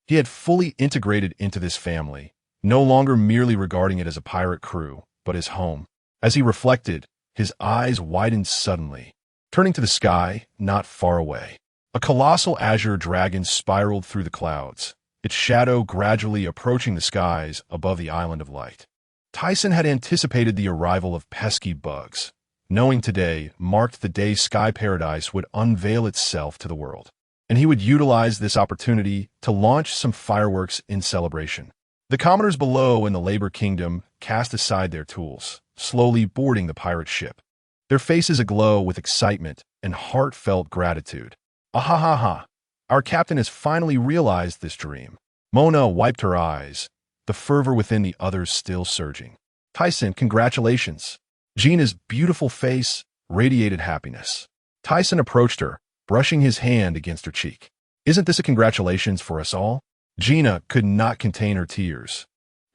he had fully integrated into this family, no longer merely regarding it as a pirate crew, but his home. As he reflected, his eyes widened suddenly, turning to the sky not far away. A colossal azure dragon spiraled through the clouds, its shadow gradually approaching the skies above the island of light. Tyson had anticipated the arrival of pesky bugs, knowing today marked the day Sky Paradise would unveil itself to the world, and he would utilize this opportunity to launch some fireworks in celebration. The commoners below in the Labor Kingdom cast aside their tools, slowly boarding the pirate ship, their faces aglow with excitement and heartfelt gratitude. Ahahaha, our captain has finally realized this dream. Mona wiped her eyes, the fervor within the others still surging. Tyson, congratulations. Gina's beautiful face radiated happiness. Tyson approached her, brushing his hand against her cheek. Isn't this a congratulations for us all? Gina could not contain her tears.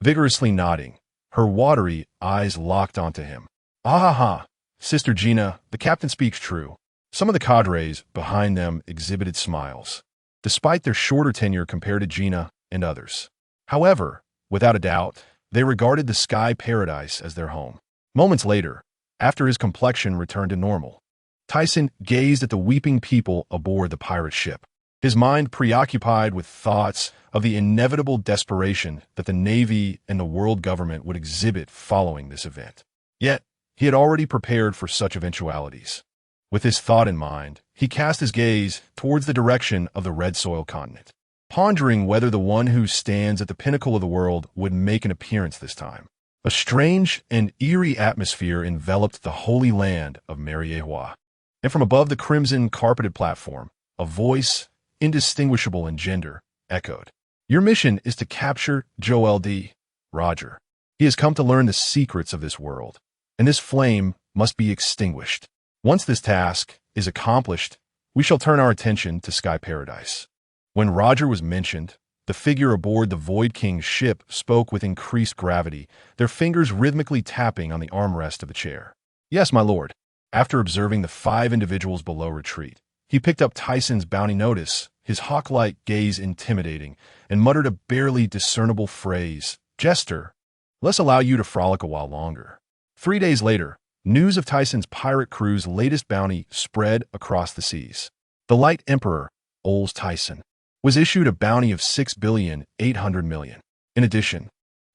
Vigorously nodding, her watery eyes locked onto him. Ahaha, Sister Gina, the captain speaks true. Some of the cadres behind them exhibited smiles, despite their shorter tenure compared to Gina and others. However, without a doubt, they regarded the Sky Paradise as their home. Moments later, after his complexion returned to normal, Tyson gazed at the weeping people aboard the pirate ship, his mind preoccupied with thoughts of the inevitable desperation that the Navy and the world government would exhibit following this event. Yet, he had already prepared for such eventualities. With this thought in mind, he cast his gaze towards the direction of the Red Soil continent, pondering whether the one who stands at the pinnacle of the world would make an appearance this time. A strange and eerie atmosphere enveloped the holy land of Mariehua, and from above the crimson carpeted platform, a voice, indistinguishable in gender, echoed. Your mission is to capture Joel D. Roger. He has come to learn the secrets of this world, and this flame must be extinguished. Once this task is accomplished, we shall turn our attention to Sky Paradise. When Roger was mentioned, the figure aboard the Void King's ship spoke with increased gravity, their fingers rhythmically tapping on the armrest of the chair. Yes, my lord. After observing the 5 individuals below retreat, he picked up Tyson's bounty notice, his hawk-like gaze intimidating, and muttered a barely discernible phrase, Jester, let's allow you to frolic a while longer. 3 days later, news of Tyson's pirate crew's latest bounty spread across the seas. The Light Emperor, Oles Tyson, was issued a bounty of $6,800,000,000. In addition,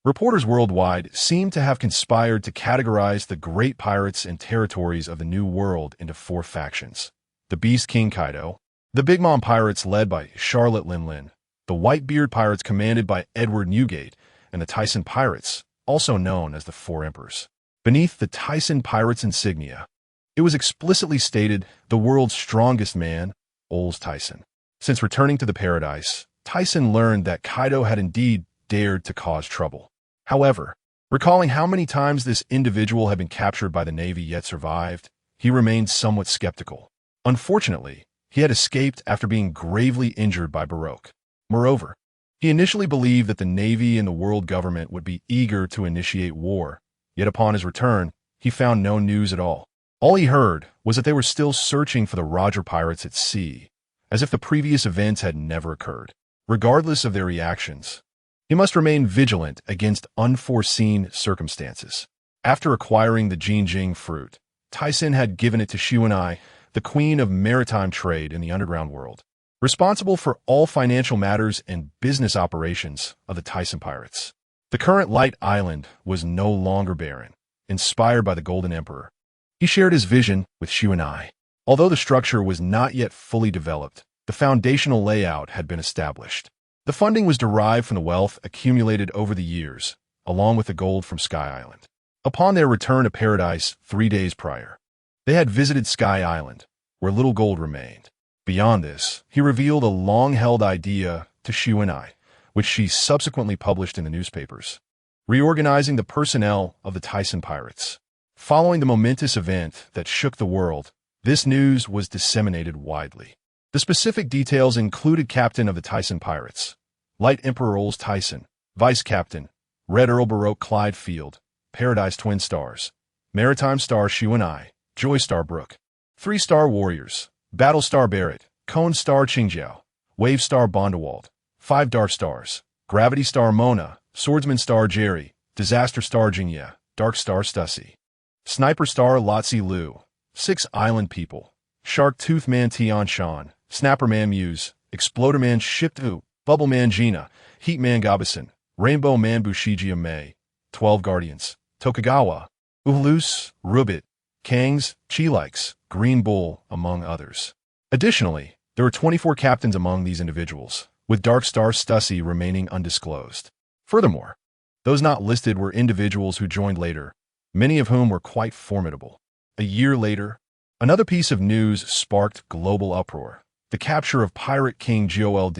Reporters worldwide seem to have conspired to categorize the great pirates and territories of the New World into four factions. The Beast King Kaido, the Big Mom Pirates led by Charlotte Linlin, the Whitebeard Pirates commanded by Edward Newgate, and the Tyson Pirates, also known as the Four Emperors. Beneath the Tyson Pirates insignia, it was explicitly stated the world's strongest man, Oles Tyson. Since returning to the Paradise, Tyson learned that Kaido had indeed dared to cause trouble. However, recalling how many times this individual had been captured by the Navy yet survived, he remained somewhat skeptical. Unfortunately, he had escaped after being gravely injured by Baroque. Moreover, he initially believed that the Navy and the world government would be eager to initiate war, yet upon his return, he found no news at all. All he heard was that they were still searching for the Roger pirates at sea, as if the previous events had never occurred. Regardless of their reactions, he must remain vigilant against unforeseen circumstances. After acquiring the Jinjing fruit, Tyson had given it to Shuanai, the queen of maritime trade in the underground world, responsible for all financial matters and business operations of the Tyson Pirates. The current Light Island was no longer barren, inspired by the Golden Emperor. He shared his vision with Shuanai. Although the structure was not yet fully developed, the foundational layout had been established. The funding was derived from the wealth accumulated over the years, along with the gold from Sky Island. Upon their return to Paradise 3 days prior, they had visited Sky Island, where little gold remained. Beyond this, he revealed a long-held idea to Shuanai, which she subsequently published in the newspapers, reorganizing the personnel of the Tyson Pirates. Following the momentous event that shook the world, this news was disseminated widely. The specific details included Captain of the Tyson Pirates, Light Emperor Oles Tyson, Vice Captain, Red Earl Baroque Clyde Field, Paradise Twin Stars, Maritime Star Shuanai, Joy Star Brook, 3-Star Warriors, Battle Star Barrett, Cone Star Qingjiao, Wave Star Bondewald, 5 Dark Stars, Gravity Star Mona, Swordsman Star Jerry, Disaster Star Jingye, Dark Star Stussy, Sniper Star Lotzi Lu, 6 Island People, Shark Tooth Man Tian Shan, Snapper Man Muse, Exploder Man Shiptu, Bubble Man Gina, Heat Man Gabison, Rainbow Man Bushijia Mei, 12 Guardians, Tokugawa, Uhlus, Rubit, Kangs, Chilikes, Green Bull, among others. Additionally, there were 24 captains among these individuals, with Dark Star Stussy remaining undisclosed. Furthermore, those not listed were individuals who joined later, many of whom were quite formidable. A year later, another piece of news sparked global uproar: the capture of Pirate King Gold,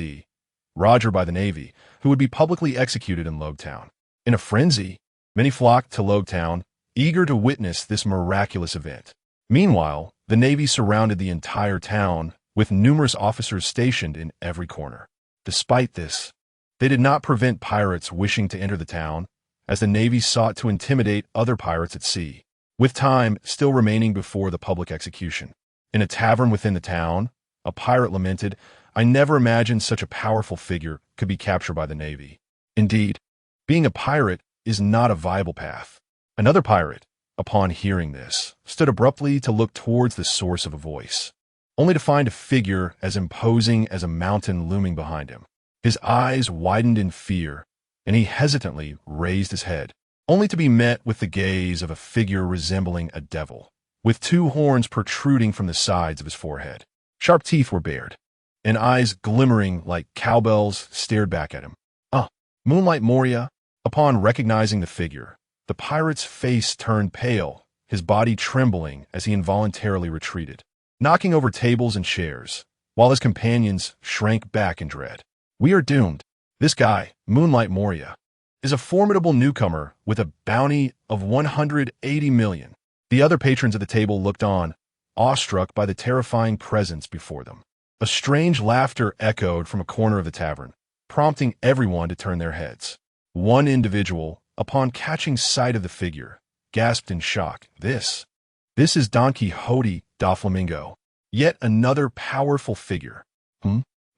Roger by the Navy, who would be publicly executed in Logtown. In a frenzy, many flocked to Logtown, eager to witness this miraculous event. Meanwhile, the Navy surrounded the entire town, with numerous officers stationed in every corner. Despite this, they did not prevent pirates wishing to enter the town, as the Navy sought to intimidate other pirates at sea, with time still remaining before the public execution. In a tavern within the town, a pirate lamented, "I never imagined such a powerful figure could be captured by the Navy." Indeed, being a pirate is not a viable path. Another pirate, upon hearing this, stood abruptly to look towards the source of a voice, only to find a figure as imposing as a mountain looming behind him. His eyes widened in fear, and he hesitantly raised his head, only to be met with the gaze of a figure resembling a devil, with 2 horns protruding from the sides of his forehead. Sharp teeth were bared, and eyes glimmering like cowbells stared back at him. Moonlight Moria. Upon recognizing the figure, the pirate's face turned pale, his body trembling as he involuntarily retreated, knocking over tables and chairs, while his companions shrank back in dread. "We are doomed. This guy, Moonlight Moria, is a formidable newcomer with a bounty of 180 million. The other patrons of the table looked on, awestruck by the terrifying presence before them. A strange laughter echoed from a corner of the tavern, prompting everyone to turn their heads. One individual, upon catching sight of the figure, gasped in shock, This is Don Quixote da Flamingo, yet another powerful figure."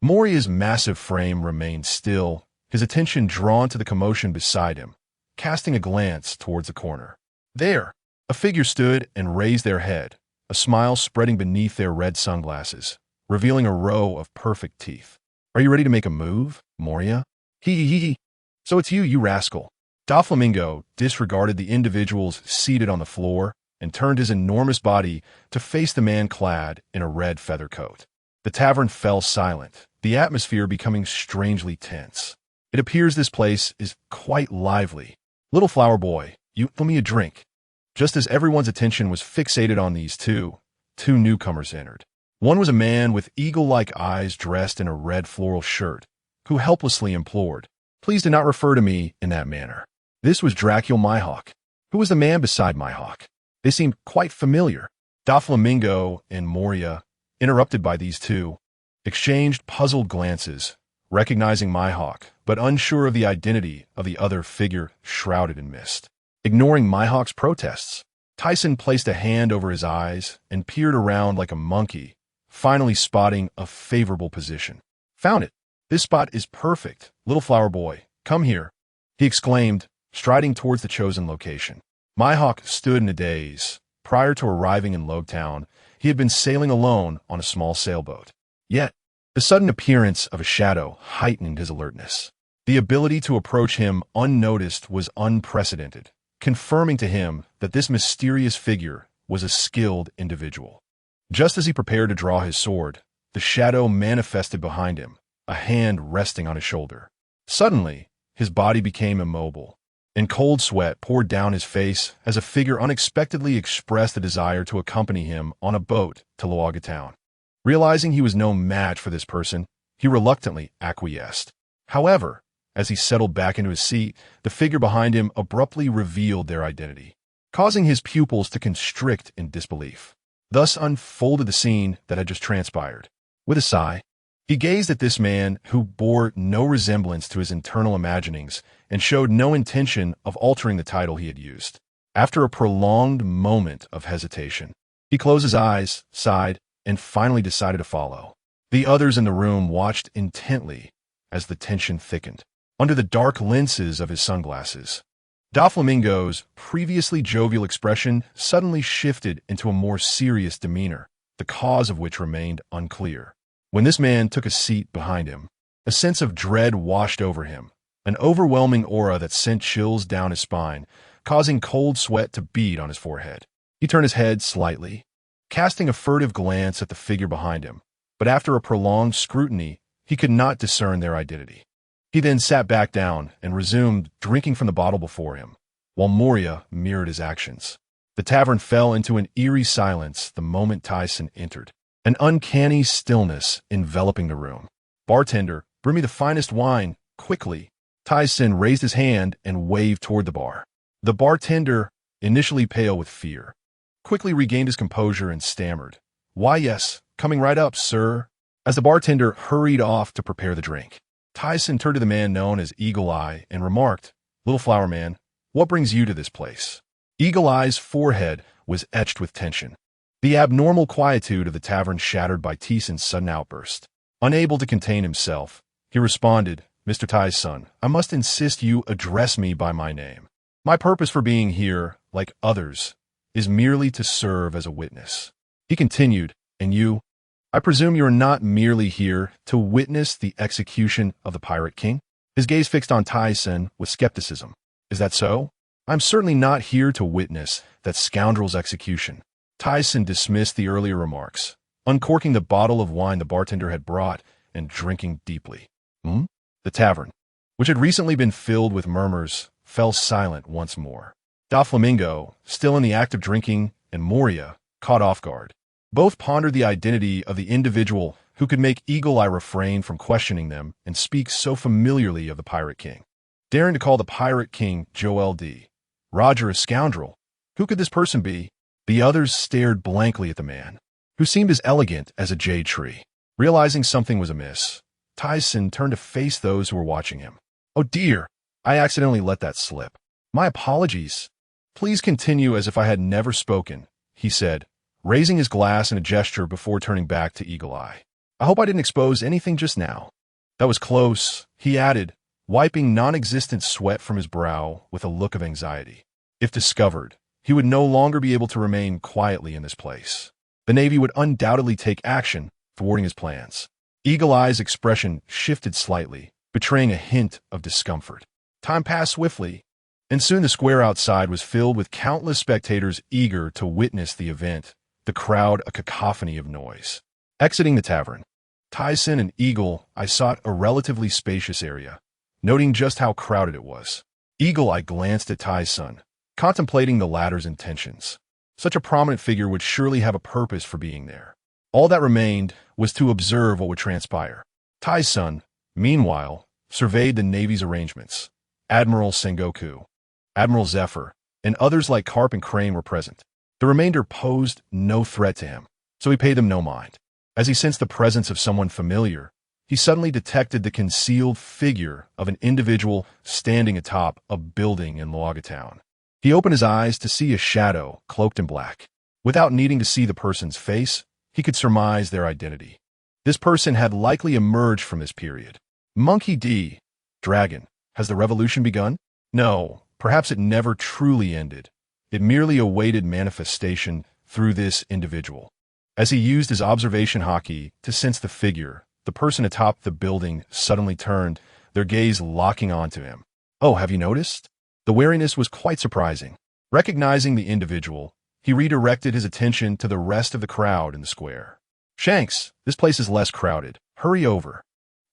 Moria's massive frame remained still, his attention drawn to the commotion beside him, casting a glance towards the corner. There, a figure stood and raised their head, a smile spreading beneath their red sunglasses, revealing a row of perfect teeth. "Are you ready to make a move, Moria?" "Hee hee hee. So it's you, you rascal. Doflamingo disregarded the individuals seated on the floor and turned his enormous body to face the man clad in a red feather coat. The tavern fell silent, the atmosphere becoming strangely tense. It appears this place is quite lively. Little flower boy, you owe me a drink. Just as everyone's attention was fixated on these two newcomers entered. One was a man with eagle-like eyes dressed in a red floral shirt, who helplessly implored, "Please do not refer to me in that manner." This was Dracul Myhawk. Who was the man beside Myhawk? They seemed quite familiar. Doflamingo and Moria, interrupted by these two, exchanged puzzled glances, recognizing Myhawk, but unsure of the identity of the other figure shrouded in mist. Ignoring Myhawk's protests, Tyson placed a hand over his eyes and peered around like a monkey, finally spotting a favorable position. "Found it. This spot is perfect. Little flower boy, come here," he exclaimed, striding towards the chosen location. Myhawk stood in a daze. Prior to arriving in Logtown, he had been sailing alone on a small sailboat. Yet, the sudden appearance of a shadow heightened his alertness. The ability to approach him unnoticed was unprecedented, confirming to him that this mysterious figure was a skilled individual. Just as he prepared to draw his sword, the shadow manifested behind him, a hand resting on his shoulder. Suddenly, his body became immobile, and cold sweat poured down his face as a figure unexpectedly expressed a desire to accompany him on a boat to Loaga Town. Realizing he was no match for this person, he reluctantly acquiesced. However, as he settled back into his seat, the figure behind him abruptly revealed their identity, causing his pupils to constrict in disbelief. Thus unfolded the scene that had just transpired. With a sigh, he gazed at this man who bore no resemblance to his internal imaginings and showed no intention of altering the title he had used. After a prolonged moment of hesitation, he closed his eyes, sighed, and finally decided to follow. The others in the room watched intently as the tension thickened. Under the dark lenses of his sunglasses, Doflamingo's previously jovial expression suddenly shifted into a more serious demeanor, the cause of which remained unclear. When this man took a seat behind him, a sense of dread washed over him, an overwhelming aura that sent chills down his spine, causing cold sweat to bead on his forehead. He turned his head slightly, casting a furtive glance at the figure behind him, but after a prolonged scrutiny, he could not discern their identity. He then sat back down and resumed drinking from the bottle before him, while Moria mirrored his actions. The tavern fell into an eerie silence the moment Tyson entered, an uncanny stillness enveloping the room. "Bartender, bring me the finest wine, quickly." Tyson raised his hand and waved toward the bar. The bartender, initially pale with fear, quickly regained his composure and stammered, "Why, yes, coming right up, sir." As the bartender hurried off to prepare the drink, Tyson turned to the man known as Eagle Eye and remarked, "Little flower man, what brings you to this place?" Eagle Eye's forehead was etched with tension, the abnormal quietude of the tavern shattered by Tyson's sudden outburst. Unable to contain himself, he responded, "Mr. Tyson, I must insist you address me by my name. My purpose for being here, like others, is merely to serve as a witness." He continued, "And you? I presume you are not merely here to witness the execution of the Pirate King?" His gaze fixed on Tyson with skepticism. "Is that so?" "I'm certainly not here to witness that scoundrel's execution." Tyson dismissed the earlier remarks, uncorking the bottle of wine the bartender had brought and drinking deeply. The tavern, which had recently been filled with murmurs, fell silent once more. Doflamingo, still in the act of drinking, and Moria, caught off guard. Both pondered the identity of the individual who could make Eagle Eye refrain from questioning them and speak so familiarly of the Pirate King. Daring to call the Pirate King Joel D. Roger a scoundrel. Who could this person be? The others stared blankly at the man, who seemed as elegant as a jade tree. Realizing something was amiss, Tyson turned to face those who were watching him. "Oh dear, I accidentally let that slip. My apologies. Please continue as if I had never spoken," he said, raising his glass in a gesture before turning back to Eagle Eye. "I hope I didn't expose anything just now." "That was close," he added, wiping non-existent sweat from his brow with a look of anxiety. If discovered, he would no longer be able to remain quietly in this place. The Navy would undoubtedly take action, thwarting his plans. Eagle Eye's expression shifted slightly, betraying a hint of discomfort. Time passed swiftly, And soon the square outside was filled with countless spectators eager to witness the event, the crowd a cacophony of noise. Exiting the tavern, Tyson and Eagle I sought a relatively spacious area, noting just how crowded it was. Eagle I glanced at Tyson, contemplating the latter's intentions. Such a prominent figure would surely have a purpose for being there. All that remained was to observe what would transpire. Tyson, meanwhile, surveyed the Navy's arrangements. Admiral Sengoku, Admiral Zephyr, and others like Carp and Crane were present. The remainder posed no threat to him, so he paid them no mind. As he sensed the presence of someone familiar, he suddenly detected the concealed figure of an individual standing atop a building in Luoga Town. He opened his eyes to see a shadow cloaked in black. Without needing to see the person's face, he could surmise their identity. This person had likely emerged from this period. Monkey D. Dragon. Has the revolution begun? No, perhaps it never truly ended. It merely awaited manifestation through this individual. As he used his observation Haki to sense the figure, the person atop the building suddenly turned, their gaze locking onto him. Oh, have you noticed? The wariness was quite surprising. Recognizing the individual, he redirected his attention to the rest of the crowd in the square. Shanks, this place is less crowded. Hurry over.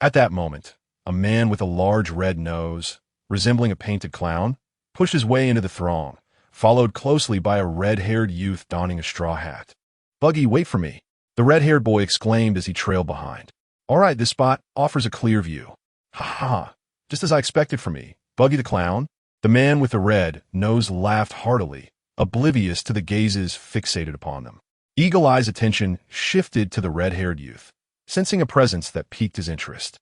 At that moment, a man with a large red nose, resembling a painted clown, pushed his way into the throng, followed closely by a red-haired youth donning a straw hat. Buggy, wait for me, the red-haired boy exclaimed as he trailed behind. All right, this spot offers a clear view. Ha ha, just as I expected from me. Buggy the clown? The man with the red nose laughed heartily, oblivious to the gazes fixated upon them. Eagle Eye's attention shifted to the red-haired youth, sensing a presence that piqued his interest.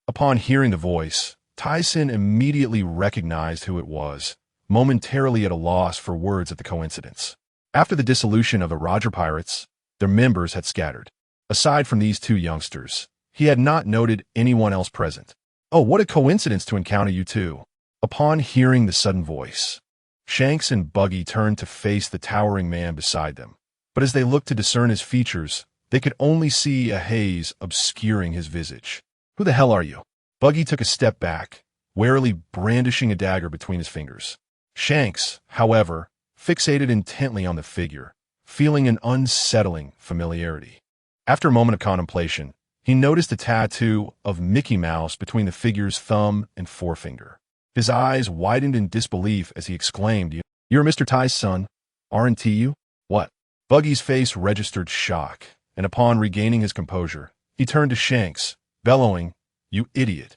Upon hearing the voice, Tyson immediately recognized who it was, momentarily at a loss for words at the coincidence. After the dissolution of the Roger Pirates, their members had scattered. Aside from these two youngsters, he had not noted anyone else present. Oh, what a coincidence to encounter you two. Upon hearing the sudden voice, Shanks and Buggy turned to face the towering man beside them. But as they looked to discern his features, they could only see a haze obscuring his visage. Who the hell are you? Buggy took a step back, warily brandishing a dagger between his fingers. Shanks, however, fixated intently on the figure, feeling an unsettling familiarity. After a moment of contemplation, he noticed a tattoo of Mickey Mouse between the figure's thumb and forefinger. His eyes widened in disbelief as he exclaimed, "You're Mr. Ty's son, aren't you?" "What?" Buggy's face registered shock, and upon regaining his composure, he turned to Shanks, bellowing, "You idiot.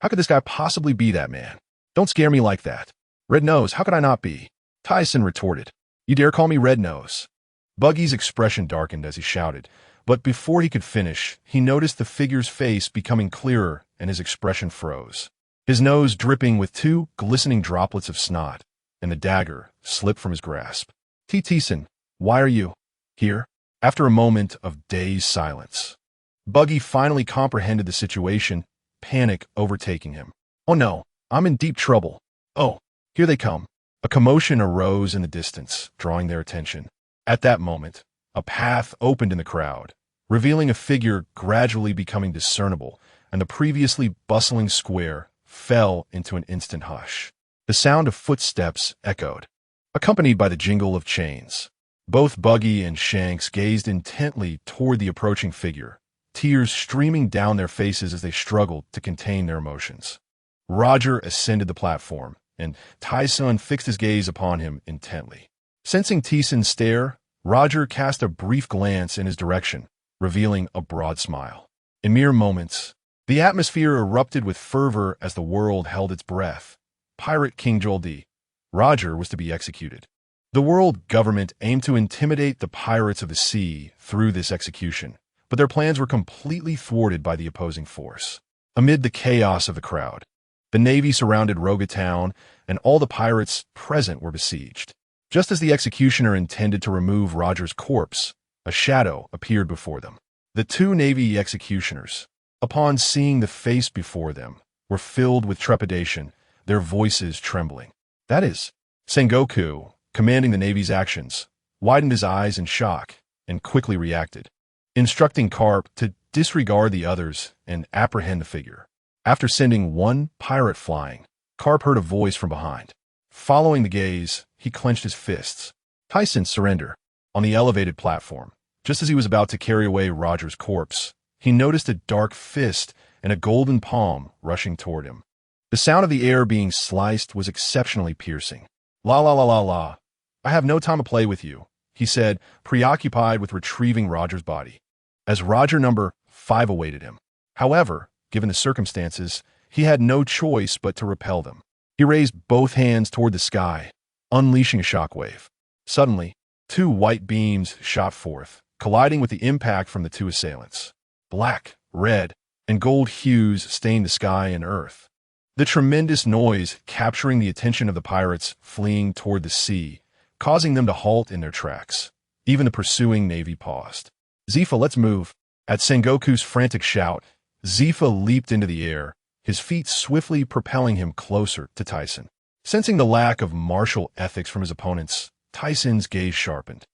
How could this guy possibly be that man? Don't scare me like that." "Red Nose, how could I not be?" Tyson retorted. "You dare call me Red Nose?" Buggy's expression darkened as he shouted, but before he could finish, he noticed the figure's face becoming clearer and his expression froze. His nose dripping with two glistening droplets of snot, and the dagger slipped from his grasp. Tyson, why are you here?" After a moment of dazed silence, Buggy finally comprehended the situation, panic overtaking him. "Oh no, I'm in deep trouble. Oh, here they come." A commotion arose in the distance, drawing their attention. At that moment, a path opened in the crowd, revealing a figure gradually becoming discernible, and the previously bustling square fell into an instant hush. The sound of footsteps echoed, accompanied by the jingle of chains. Both Buggy and Shanks gazed intently toward the approaching figure, tears streaming down their faces as they struggled to contain their emotions. Roger ascended the platform, and Tyson fixed his gaze upon him intently. Sensing Tyson's stare, Roger cast a brief glance in his direction, revealing a broad smile. In mere moments, the atmosphere erupted with fervor as the world held its breath. Pirate King Joel D. Roger was to be executed. The world government aimed to intimidate the pirates of the sea through this execution, but their plans were completely thwarted by the opposing force. Amid the chaos of the crowd, the Navy surrounded Roga Town, and all the pirates present were besieged. Just as the executioner intended to remove Roger's corpse, a shadow appeared before them. The two Navy executioners, upon seeing the face before them, were filled with trepidation, their voices trembling. That is, Sengoku, commanding the Navy's actions, widened his eyes in shock and quickly reacted, instructing Carp to disregard the others and apprehend the figure. After sending one pirate flying, Carp heard a voice from behind. Following the gaze, he clenched his fists. Tyson, surrender. On the elevated platform, just as he was about to carry away Roger's corpse, he noticed a dark fist and a golden palm rushing toward him. The sound of the air being sliced was exceptionally piercing. La la la la la. I have no time to play with you, he said, preoccupied with retrieving Roger's body. As Roger number 5 awaited him. However, given the circumstances, he had no choice but to repel them. He raised both hands toward the sky, unleashing a shockwave. Suddenly, 2 white beams shot forth, colliding with the impact from the 2 assailants. Black, red, and gold hues stained the sky and earth. The tremendous noise capturing the attention of the pirates fleeing toward the sea, causing them to halt in their tracks. Even the pursuing navy paused. Zifa, let's move. At Sengoku's frantic shout, Zifa leaped into the air, his feet swiftly propelling him closer to Tyson. Sensing the lack of martial ethics from his opponents, Tyson's gaze sharpened.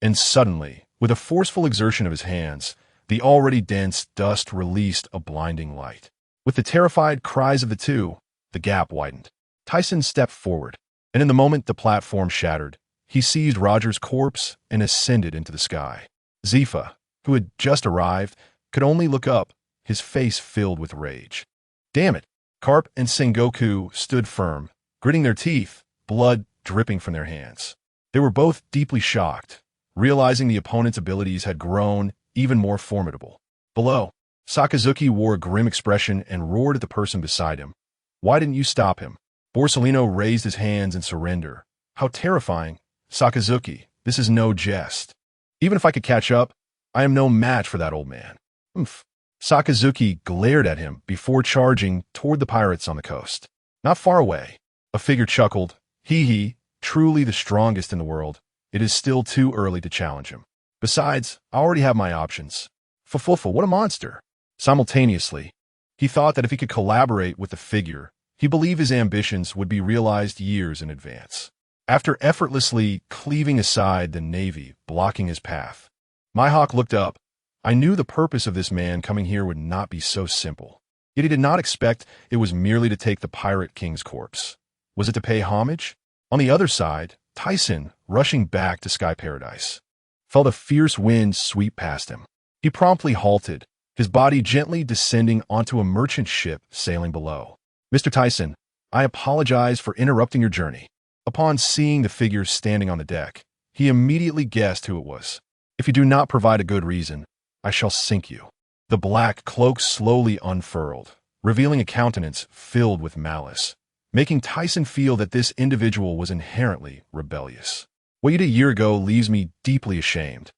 And suddenly, with a forceful exertion of his hands, the already dense dust released a blinding light. With the terrified cries of the 2, the gap widened. Tyson stepped forward, and in the moment the platform shattered, he seized Roger's corpse and ascended into the sky. Zifa, who had just arrived, could only look up, his face filled with rage. Damn it! Carp and Sengoku stood firm, gritting their teeth, blood dripping from their hands. They were both deeply shocked, realizing the opponent's abilities had grown even more formidable. Below, Sakazuki wore a grim expression and roared at the person beside him. Why didn't you stop him? Borsellino raised his hands in surrender. How terrifying. Sakazuki, this is no jest. Even if I could catch up, I am no match for that old man. Oomph. Sakazuki glared at him before charging toward the pirates on the coast. Not far away, a figure chuckled. Hee, truly the strongest in the world. It is still too early to challenge him. Besides, I already have my options. Fufufa, what a monster. Simultaneously, he thought that if he could collaborate with the figure, he believed his ambitions would be realized years in advance. After effortlessly cleaving aside the navy blocking his path, Mihawk looked up. I knew the purpose of this man coming here would not be so simple. Yet he did not expect it was merely to take the pirate king's corpse. Was it to pay homage? On the other side, Tyson, rushing back to Sky Paradise, felt a fierce wind sweep past him. He promptly halted, his body gently descending onto a merchant ship sailing below. Mr. Tyson, I apologize for interrupting your journey. Upon seeing the figure standing on the deck, he immediately guessed who it was. If you do not provide a good reason, I shall sink you. The black cloak slowly unfurled, revealing a countenance filled with malice, making Tyson feel that this individual was inherently rebellious. What you did a year ago leaves me deeply ashamed.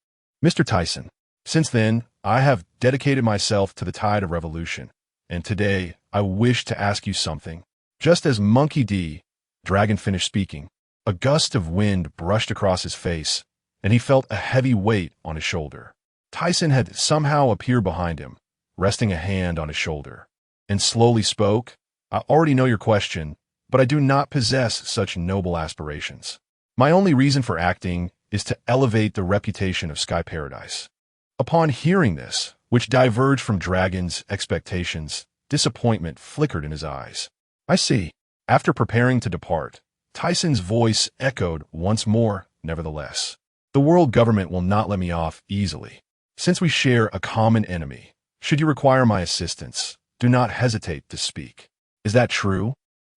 Mr. Tyson, since then, I have dedicated myself to the tide of revolution, and today I wish to ask you something. Just as Monkey D. Dragon finished speaking, a gust of wind brushed across his face, and he felt a heavy weight on his shoulder. Tyson had somehow appeared behind him, resting a hand on his shoulder, and slowly spoke, I already know your question, but I do not possess such noble aspirations. My only reason for acting is to elevate the reputation of Sky Paradise. Upon hearing this, which diverged from Dragon's expectations, disappointment flickered in his eyes. I see. After preparing to depart, Tyson's voice echoed once more, nevertheless. The world government will not let me off easily. Since we share a common enemy, should you require my assistance, do not hesitate to speak. Is that true?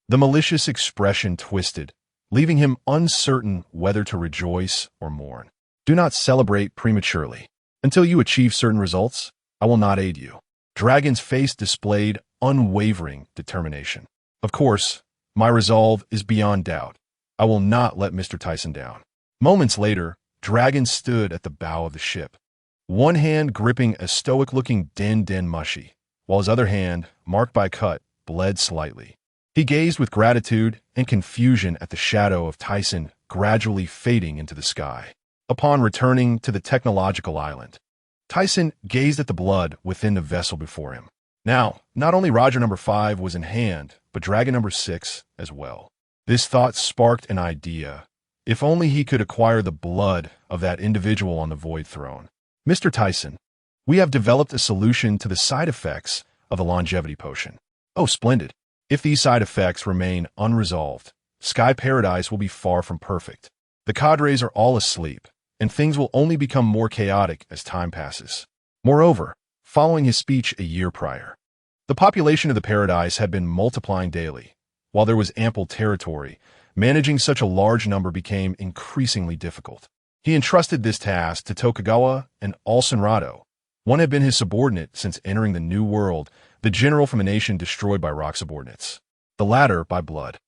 The malicious expression twisted, leaving him uncertain whether to rejoice or mourn. Do not celebrate prematurely. Until you achieve certain results, I will not aid you. Dragon's face displayed unwavering determination. Of course, my resolve is beyond doubt. I will not let Mr. Tyson down. Moments later, Dragon stood at the bow of the ship, one hand gripping a stoic-looking Den Mushi, while his other hand, marked by a cut, bled slightly. He gazed with gratitude and confusion at the shadow of Tyson gradually fading into the sky. Upon returning to the technological island, Tyson gazed at the blood within the vessel before him. Now, not only Roger number 5 was in hand, but Dragon number 6 as well. This thought sparked an idea. If only he could acquire the blood of that individual on the Void Throne. Mr. Tyson, we have developed a solution to the side effects of the longevity potion. Oh, splendid. If these side effects remain unresolved, Sky Paradise will be far from perfect. The cadres are all asleep, and things will only become more chaotic as time passes. Moreover, following his speech a year prior, the population of the paradise had been multiplying daily. While there was ample territory, managing such a large number became increasingly difficult. He entrusted this task to Tokugawa and Alsenrado. One had been his subordinate since entering the New World, the general from a nation destroyed by rock subordinates. The latter, by blood,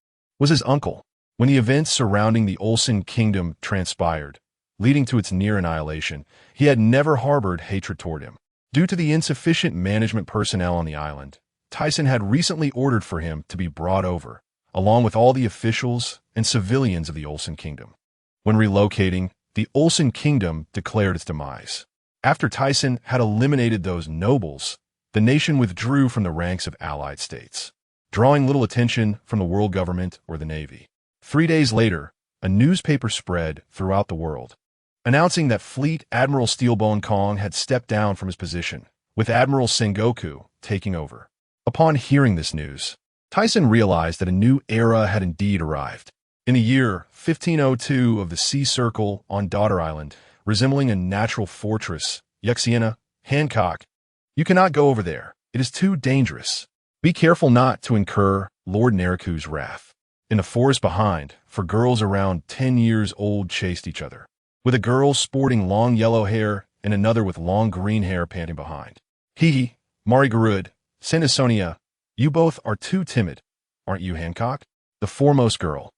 was his uncle. When the events surrounding the Olsen kingdom transpired, leading to its near annihilation, he had never harbored hatred toward him. Due to the insufficient management personnel on the island, Tyson had recently ordered for him to be brought over, along with all the officials and civilians of the Olsen kingdom. When relocating, the Olsen kingdom declared its demise. After Tyson had eliminated those nobles, the nation withdrew from the ranks of allied states, drawing little attention from the world government or the Navy. 3 days later, a newspaper spread throughout the world, announcing that Fleet Admiral Steelbone Kong had stepped down from his position, with Admiral Sengoku taking over. Upon hearing this news, Tyson realized that a new era had indeed arrived. In the year 1502 of the Sea Circle on Daughter Island, resembling a natural fortress, Yuxiana, Hancock, you cannot go over there. It is too dangerous. Be careful not to incur Lord Neriku's wrath. In the forest behind, for girls around 10 years old chased each other, with a girl sporting long yellow hair and another with long green hair panting behind. Hee, Marigarud, Senisonia, you both are too timid, aren't you, Hancock? The foremost girl,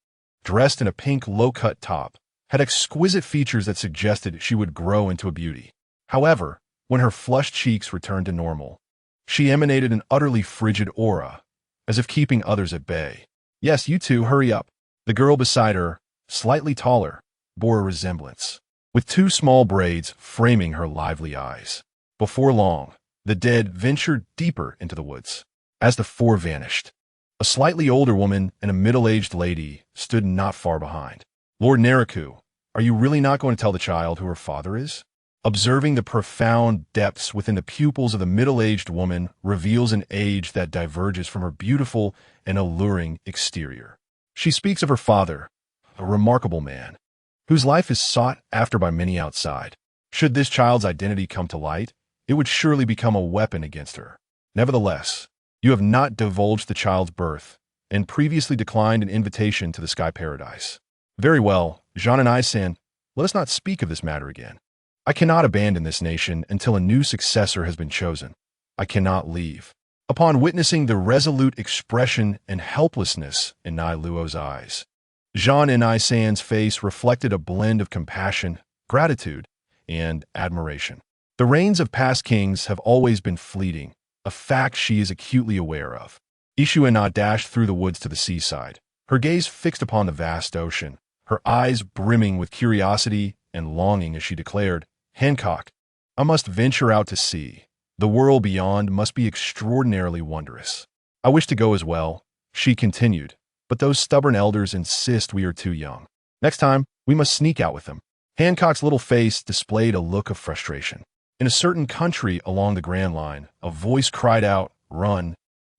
dressed in a pink low-cut top, had exquisite features that suggested she would grow into a beauty. However, when her flushed cheeks returned to normal, she emanated an utterly frigid aura, as if keeping others at bay. Yes, you two, hurry up. The girl beside her, slightly taller, bore a resemblance, with 2 small braids framing her lively eyes. Before long, the dead ventured deeper into the woods. As the 4 vanished, a slightly older woman and a middle-aged lady stood not far behind. Lord Neriku, are you really not going to tell the child who her father is? Observing the profound depths within the pupils of the middle-aged woman reveals an age that diverges from her beautiful and alluring exterior. She speaks of her father, a remarkable man, whose life is sought after by many outside. Should this child's identity come to light, it would surely become a weapon against her. Nevertheless, you have not divulged the child's birth, and previously declined an invitation to the Sky Paradise. Very well, Jean and I-san, let us not speak of this matter again. I cannot abandon this nation until a new successor has been chosen. I cannot leave. Upon witnessing the resolute expression and helplessness in Nai Luo's eyes, Jean and I-san's face reflected a blend of compassion, gratitude, and admiration. The reigns of past kings have always been fleeting, a fact she is acutely aware of. Ishuena dashed through the woods to the seaside, her gaze fixed upon the vast ocean, her eyes brimming with curiosity and longing as she declared, Hancock, I must venture out to sea. The world beyond must be extraordinarily wondrous. I wish to go as well, she continued, but those stubborn elders insist we are too young. Next time, we must sneak out with them. Hancock's little face displayed a look of frustration. In a certain country along the Grand Line, a voice cried out, Run.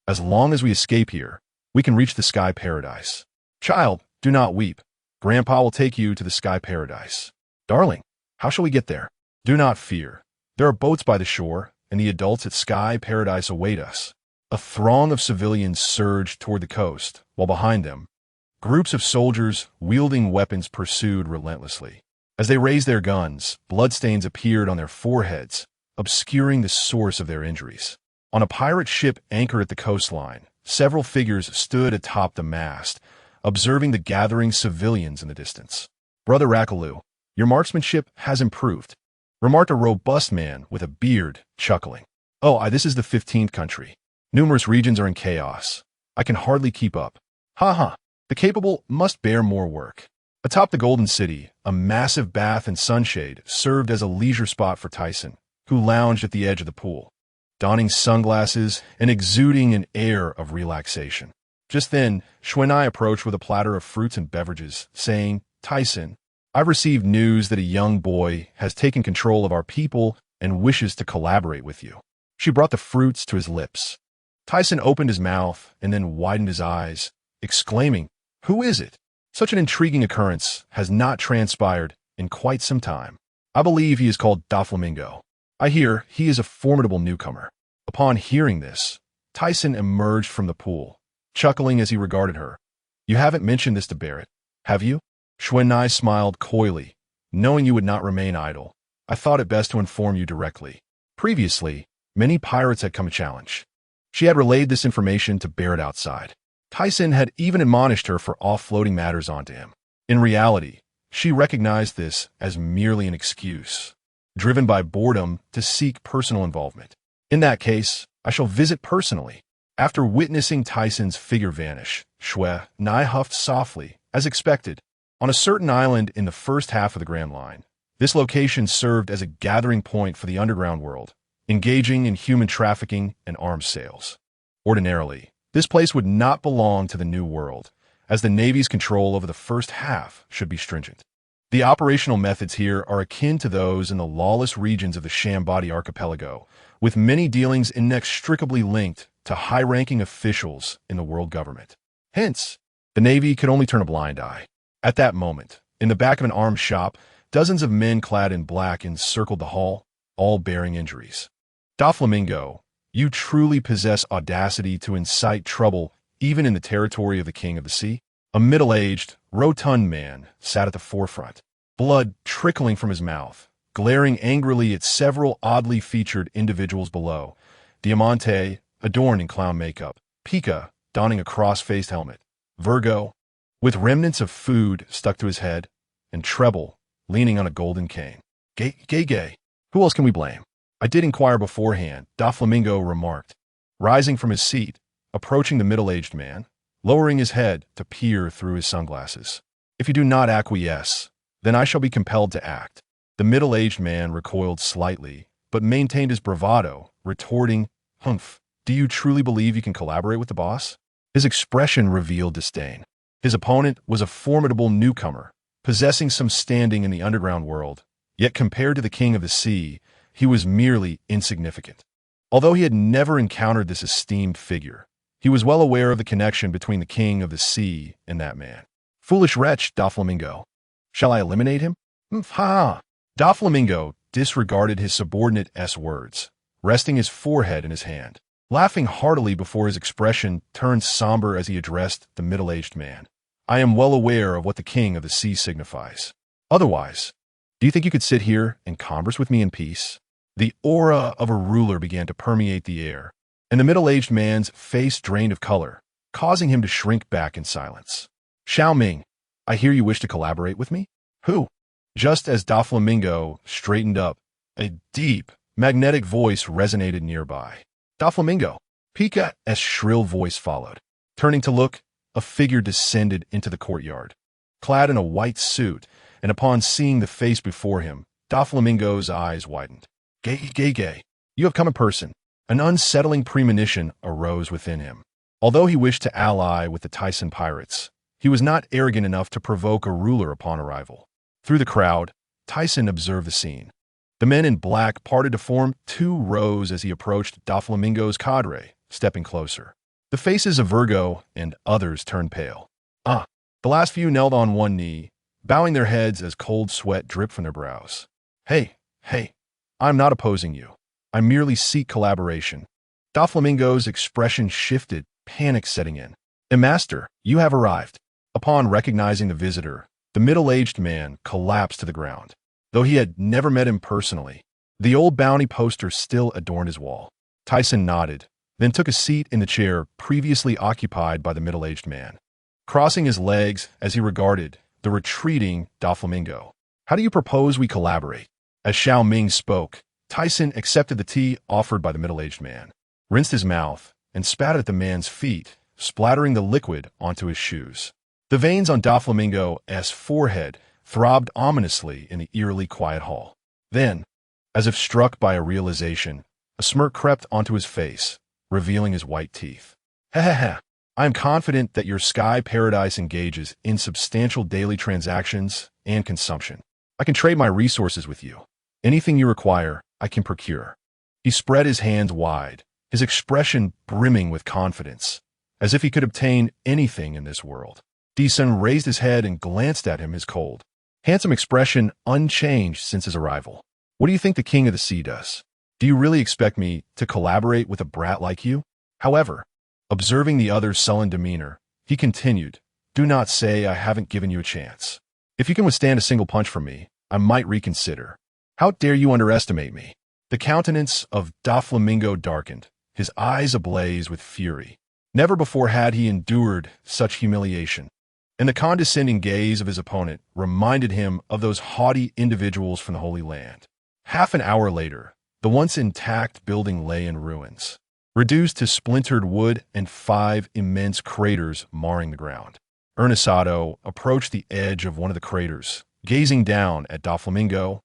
As long as we escape here, we can reach the Sky Paradise. Child, do not weep. Grandpa will take you to the Sky Paradise. Darling, how shall we get there? Do not fear. There are boats by the shore, and the adults at Sky Paradise await us. A throng of civilians surged toward the coast, while behind them, groups of soldiers wielding weapons pursued relentlessly. As they raised their guns, bloodstains appeared on their foreheads, obscuring the source of their injuries. On a pirate ship anchored at the coastline, several figures stood atop the mast, observing the gathering civilians in the distance. Brother Rakalu, your marksmanship has improved, remarked a robust man with a beard, chuckling. Oh, this is the 15th country. Numerous regions are in chaos. I can hardly keep up. Ha. The capable must bear more work. Atop the Golden City, a massive bath and sunshade served as a leisure spot for Tyson, who lounged at the edge of the pool, donning sunglasses and exuding an air of relaxation. Just then, Shuenai approached with a platter of fruits and beverages, saying, Tyson, I've received news that a young boy has taken control of our people and wishes to collaborate with you. She brought the fruits to his lips. Tyson opened his mouth and then widened his eyes, exclaiming, Who is it? Such an intriguing occurrence has not transpired in quite some time. I believe he is called Doflamingo. I hear he is a formidable newcomer. Upon hearing this, Tyson emerged from the pool, chuckling as he regarded her. You haven't mentioned this to Barrett, have you? Xuanai smiled coyly. Knowing you would not remain idle, I thought it best to inform you directly. Previously, many pirates had come to challenge. She had relayed this information to Barrett outside. Tyson had even admonished her for offloading matters onto him. In reality, she recognized this as merely an excuse, driven by boredom to seek personal involvement. In that case, I shall visit personally. After witnessing Tyson's figure vanish, Xuanai huffed softly, as expected. On a certain island in the first half of the Grand Line, this location served as a gathering point for the underground world, engaging in human trafficking and arms sales. Ordinarily, this place would not belong to the New World, as the Navy's control over the first half should be stringent. The operational methods here are akin to those in the lawless regions of the Shambadi archipelago, with many dealings inextricably linked to high-ranking officials in the world government. Hence, the Navy could only turn a blind eye. At that moment, in the back of an arms shop, dozens of men clad in black encircled the hall, all bearing injuries. Doflamingo, you truly possess audacity to incite trouble even in the territory of the King of the Sea? A middle-aged, rotund man sat at the forefront, blood trickling from his mouth, glaring angrily at several oddly featured individuals below. Diamante, adorned in clown makeup, Pika, donning a cross-faced helmet, Virgo, with remnants of food stuck to his head, and Treble, leaning on a golden cane. Gay. Who else can we blame? I did inquire beforehand, Doflamingo remarked, rising from his seat, approaching the middle-aged man, lowering his head to peer through his sunglasses. If you do not acquiesce, then I shall be compelled to act. The middle-aged man recoiled slightly, but maintained his bravado, retorting, Humph, do you truly believe you can collaborate with the boss? His expression revealed disdain. His opponent was a formidable newcomer, possessing some standing in the underground world, yet compared to the King of the Sea, he was merely insignificant. Although he had never encountered this esteemed figure, he was well aware of the connection between the King of the Sea and that man. Foolish wretch, Doflamingo. Shall I eliminate him? Ha! Doflamingo disregarded his subordinate's words, resting his forehead in his hand, laughing heartily before his expression turned somber as he addressed the middle-aged man. I am well aware of what the King of the Sea signifies. Otherwise, do you think you could sit here and converse with me in peace? The aura of a ruler began to permeate the air, and the middle-aged man's face drained of color, causing him to shrink back in silence. Xiao Ming, I hear you wish to collaborate with me? Who? Just as Doflamingo straightened up, a deep, magnetic voice resonated nearby. Doflamingo. Pika's shrill voice followed. Turning to look, a figure descended into the courtyard, clad in a white suit, and upon seeing the face before him, Doflamingo's eyes widened. Gay. You have come in person. An unsettling premonition arose within him. Although he wished to ally with the Tyson pirates, he was not arrogant enough to provoke a ruler upon arrival. Through the crowd, Tyson observed the scene. The men in black parted to form two rows as he approached Doflamingo's cadre, stepping closer. The faces of Virgo and others turned pale. The last few knelt on one knee, bowing their heads as cold sweat dripped from their brows. Hey, I'm not opposing you. I merely seek collaboration. Doflamingo's expression shifted, panic setting in. Master, you have arrived. Upon recognizing the visitor, the middle-aged man collapsed to the ground. Though he had never met him personally, the old bounty poster still adorned his wall. Tyson nodded, then took a seat in the chair previously occupied by the middle-aged man, crossing his legs as he regarded the retreating Doflamingo. How do you propose we collaborate? As Xiao Ming spoke, Tyson accepted the tea offered by the middle-aged man, rinsed his mouth, and spat at the man's feet, splattering the liquid onto his shoes. The veins on Doflamingo's forehead throbbed ominously in the eerily quiet hall. Then, as if struck by a realization, a smirk crept onto his face, revealing his white teeth. I am confident that your sky paradise engages in substantial daily transactions and consumption. I can trade my resources with you. Anything you require, I can procure. He spread his hands wide, his expression brimming with confidence, as if he could obtain anything in this world. D-Sun raised his head and glanced at him, his cold, handsome expression unchanged since his arrival. What do you think the king of the sea does? Do you really expect me to collaborate with a brat like you? However, observing the other's sullen demeanor, he continued, do not say I haven't given you a chance. If you can withstand a single punch from me, I might reconsider. How dare you underestimate me? The countenance of Doflamingo darkened, his eyes ablaze with fury. Never before had he endured such humiliation, and the condescending gaze of his opponent reminded him of those haughty individuals from the Holy Land. Half an hour later, the once intact building lay in ruins, reduced to splintered wood and 5 immense craters marring the ground. Ernesado approached the edge of one of the craters, gazing down at Doflamingo,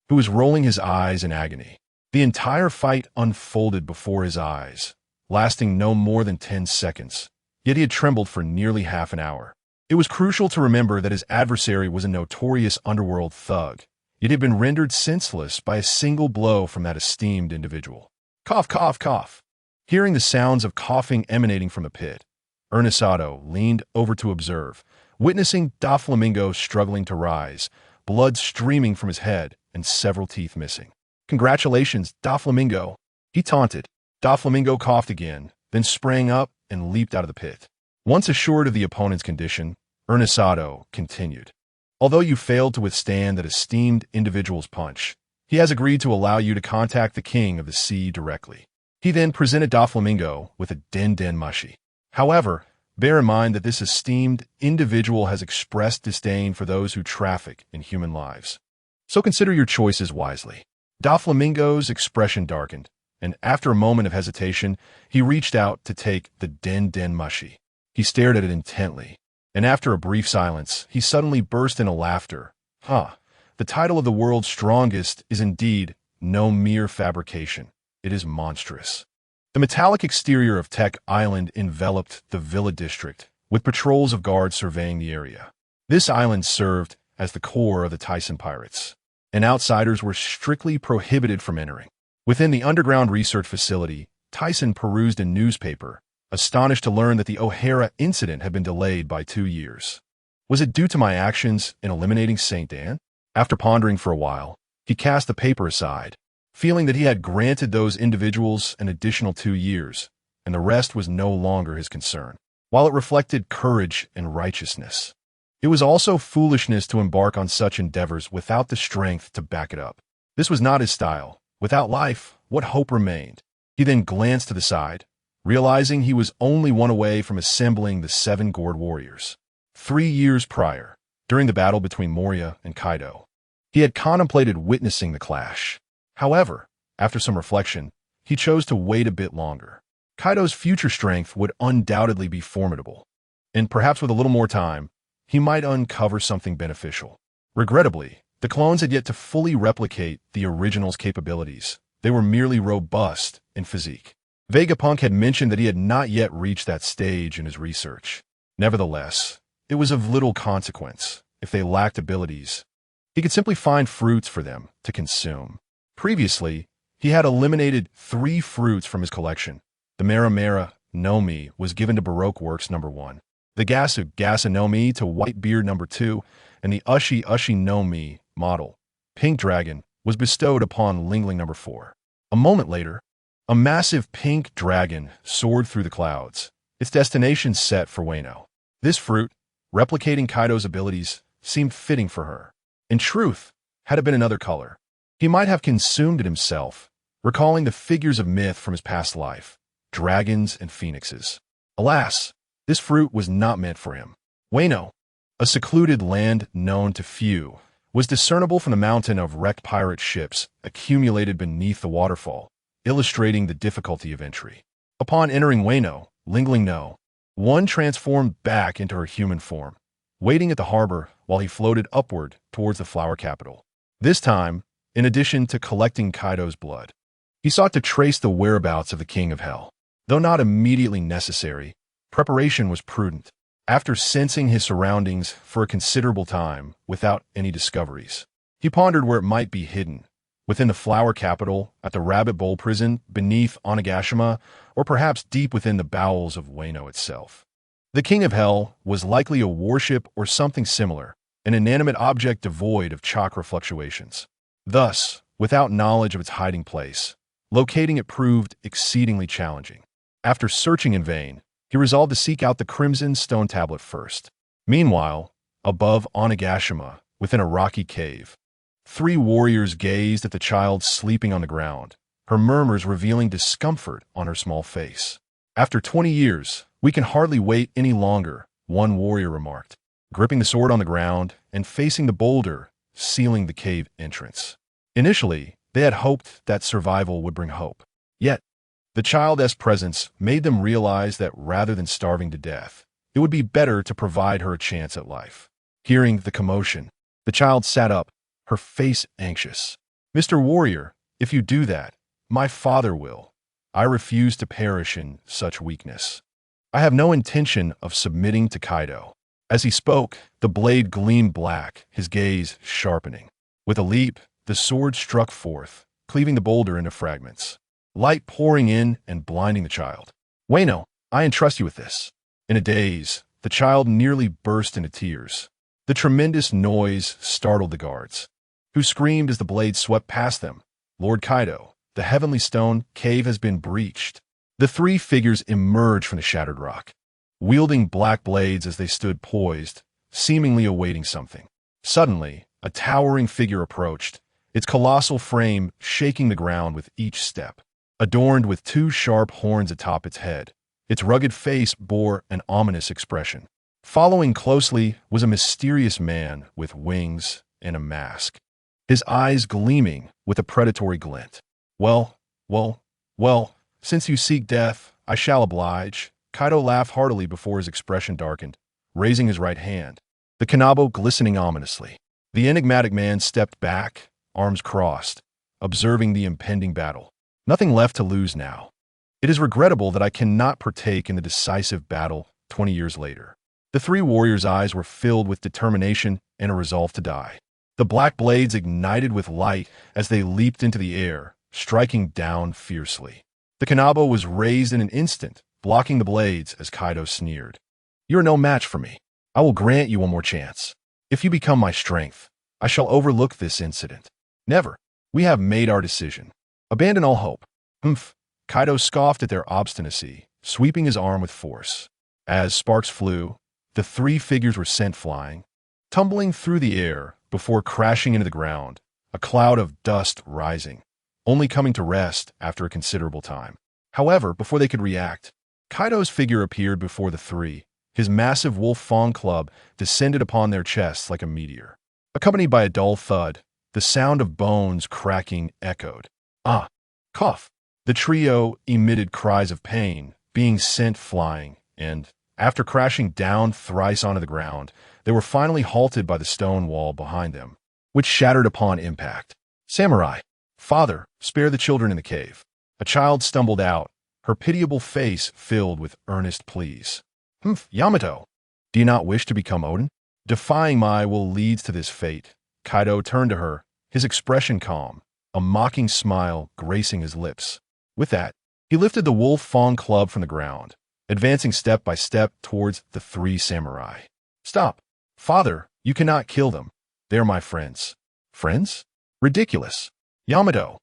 who was rolling his eyes in agony. The entire fight unfolded before his eyes, lasting no more than 10 seconds, yet he had trembled for nearly half an hour. It was crucial to remember that his adversary was a notorious underworld thug, yet he had been rendered senseless by a single blow from that esteemed individual. Cough, cough, cough. Hearing the sounds of coughing emanating from the pit, Ernesado leaned over to observe, witnessing Doflamingo struggling to rise, blood streaming from his head and several teeth missing. Congratulations, Doflamingo, he taunted. Doflamingo coughed again, then sprang up and leaped out of the pit. Once assured of the opponent's condition, Ernesado continued. Although you failed to withstand that esteemed individual's punch, he has agreed to allow you to contact the king of the sea directly. He then presented Doflamingo with a den mushi. However, bear in mind that this esteemed individual has expressed disdain for those who traffic in human lives. So consider your choices wisely. Doflamingo's expression darkened, and after a moment of hesitation, he reached out to take the den mushi. He stared at it intently, and after a brief silence, he suddenly burst into laughter. The title of the world's strongest is indeed no mere fabrication. It is monstrous. The metallic exterior of Tech Island enveloped the Villa District, with patrols of guards surveying the area. This island served as the core of the Tyson Pirates, and outsiders were strictly prohibited from entering. Within the underground research facility, Tyson perused a newspaper, astonished to learn that the O'Hara incident had been delayed by 2 years. Was it due to my actions in eliminating St. Dan? After pondering for a while, he cast the paper aside, feeling that he had granted those individuals an additional 2 years, and the rest was no longer his concern. While it reflected courage and righteousness, it was also foolishness to embark on such endeavors without the strength to back it up. This was not his style. Without life, what hope remained? He then glanced to the side, realizing he was only one away from assembling the 7 Gourd warriors. 3 years prior, during the battle between Moria and Kaido, he had contemplated witnessing the clash. However, after some reflection, he chose to wait a bit longer. Kaido's future strength would undoubtedly be formidable, and perhaps with a little more time, he might uncover something beneficial. Regrettably, the clones had yet to fully replicate the original's capabilities. They were merely robust in physique. Vegapunk had mentioned that he had not yet reached that stage in his research. Nevertheless, it was of little consequence. If they lacked abilities, he could simply find fruits for them to consume. Previously, he had eliminated 3 fruits from his collection. The Mera no Mi was given to Baroque Works No. 1, the Gasu no Mi to Whitebeard No. 2, and the Ushi no Mi model, Pink Dragon, was bestowed upon Lingling No. 4. A moment later, a massive pink dragon soared through the clouds, its destination set for Wano. This fruit, replicating Kaido's abilities, seemed fitting for her. In truth, had it been another color, he might have consumed it himself, recalling the figures of myth from his past life, dragons and phoenixes. Alas, this fruit was not meant for him. Wano, a secluded land known to few, was discernible from the mountain of wrecked pirate ships accumulated beneath the waterfall, illustrating the difficulty of entry. Upon entering Wano, Lingling No. 1 transformed back into her human form, waiting at the harbor while he floated upward towards the flower capital. This time, in addition to collecting Kaido's blood, he sought to trace the whereabouts of the King of Hell. Though not immediately necessary, preparation was prudent. After sensing his surroundings for a considerable time without any discoveries, he pondered where it might be hidden, within the flower capital, at the Rabbit Bowl prison, beneath Onigashima, or perhaps deep within the bowels of Wano itself. The king of hell was likely a warship or something similar, an inanimate object devoid of chakra fluctuations. Thus, without knowledge of its hiding place, locating it proved exceedingly challenging. After searching in vain, he resolved to seek out the crimson stone tablet first. Meanwhile, above Onigashima, within a rocky cave, 3 warriors gazed at the child sleeping on the ground, her murmurs revealing discomfort on her small face. "After 20 years, we can hardly wait any longer," one warrior remarked, gripping the sword on the ground and facing the boulder, sealing the cave entrance. Initially, they had hoped that survival would bring hope. Yet, the child's presence made them realize that rather than starving to death, it would be better to provide her a chance at life. Hearing the commotion, the child sat up, her face anxious. "Mr. Warrior, if you do that, my father will. I refuse to perish in such weakness. I have no intention of submitting to Kaido." As he spoke, the blade gleamed black, his gaze sharpening. With a leap, the sword struck forth, cleaving the boulder into fragments, light pouring in and blinding the child. "Wano, I entrust you with this." In a daze, the child nearly burst into tears. The tremendous noise startled the guards, who screamed as the blade swept past them. "Lord Kaido, the Heavenly Stone cave has been breached." The 3 figures emerged from the shattered rock, wielding black blades as they stood poised, seemingly awaiting something. Suddenly, a towering figure approached, its colossal frame shaking the ground with each step. Adorned with 2 sharp horns atop its head, its rugged face bore an ominous expression. Following closely was a mysterious man with wings and a mask, his eyes gleaming with a predatory glint. Well, since you seek death, I shall oblige." Kaido laughed heartily before his expression darkened, raising his right hand, the kanabo glistening ominously. The enigmatic man stepped back, arms crossed, observing the impending battle. Nothing left to lose now. It is regrettable that I cannot partake in the decisive battle 20 years later. The 3 warriors' eyes were filled with determination and a resolve to die. The black blades ignited with light as they leaped into the air, striking down fiercely. The kanabo was raised in an instant, blocking the blades as Kaido sneered. "You are no match for me. I will grant you one more chance. If you become my strength, I shall overlook this incident." "Never. We have made our decision. Abandon all hope." "Humph." Kaido scoffed at their obstinacy, sweeping his arm with force. As sparks flew, the 3 figures were sent flying, tumbling through the air before crashing into the ground, a cloud of dust rising, only coming to rest after a considerable time. However, before they could react, Kaido's figure appeared before the 3. His massive wolf fang club descended upon their chests like a meteor. Accompanied by a dull thud, the sound of bones cracking echoed. "Ah!" Cough. The trio emitted cries of pain, being sent flying, and, after crashing down thrice onto the ground, they were finally halted by the stone wall behind them, which shattered upon impact. "Samurai! Father, spare the children in the cave." A child stumbled out, her pitiable face filled with earnest pleas. "Humph, Yamato! Do you not wish to become Odin? Defying my will leads to this fate." Kaido turned to her, his expression calm, a mocking smile gracing his lips. With that, he lifted the wolf fang club from the ground, advancing step by step towards the 3 samurai. "Stop! Father, you cannot kill them. They are my friends." "Friends? Ridiculous. Yamato,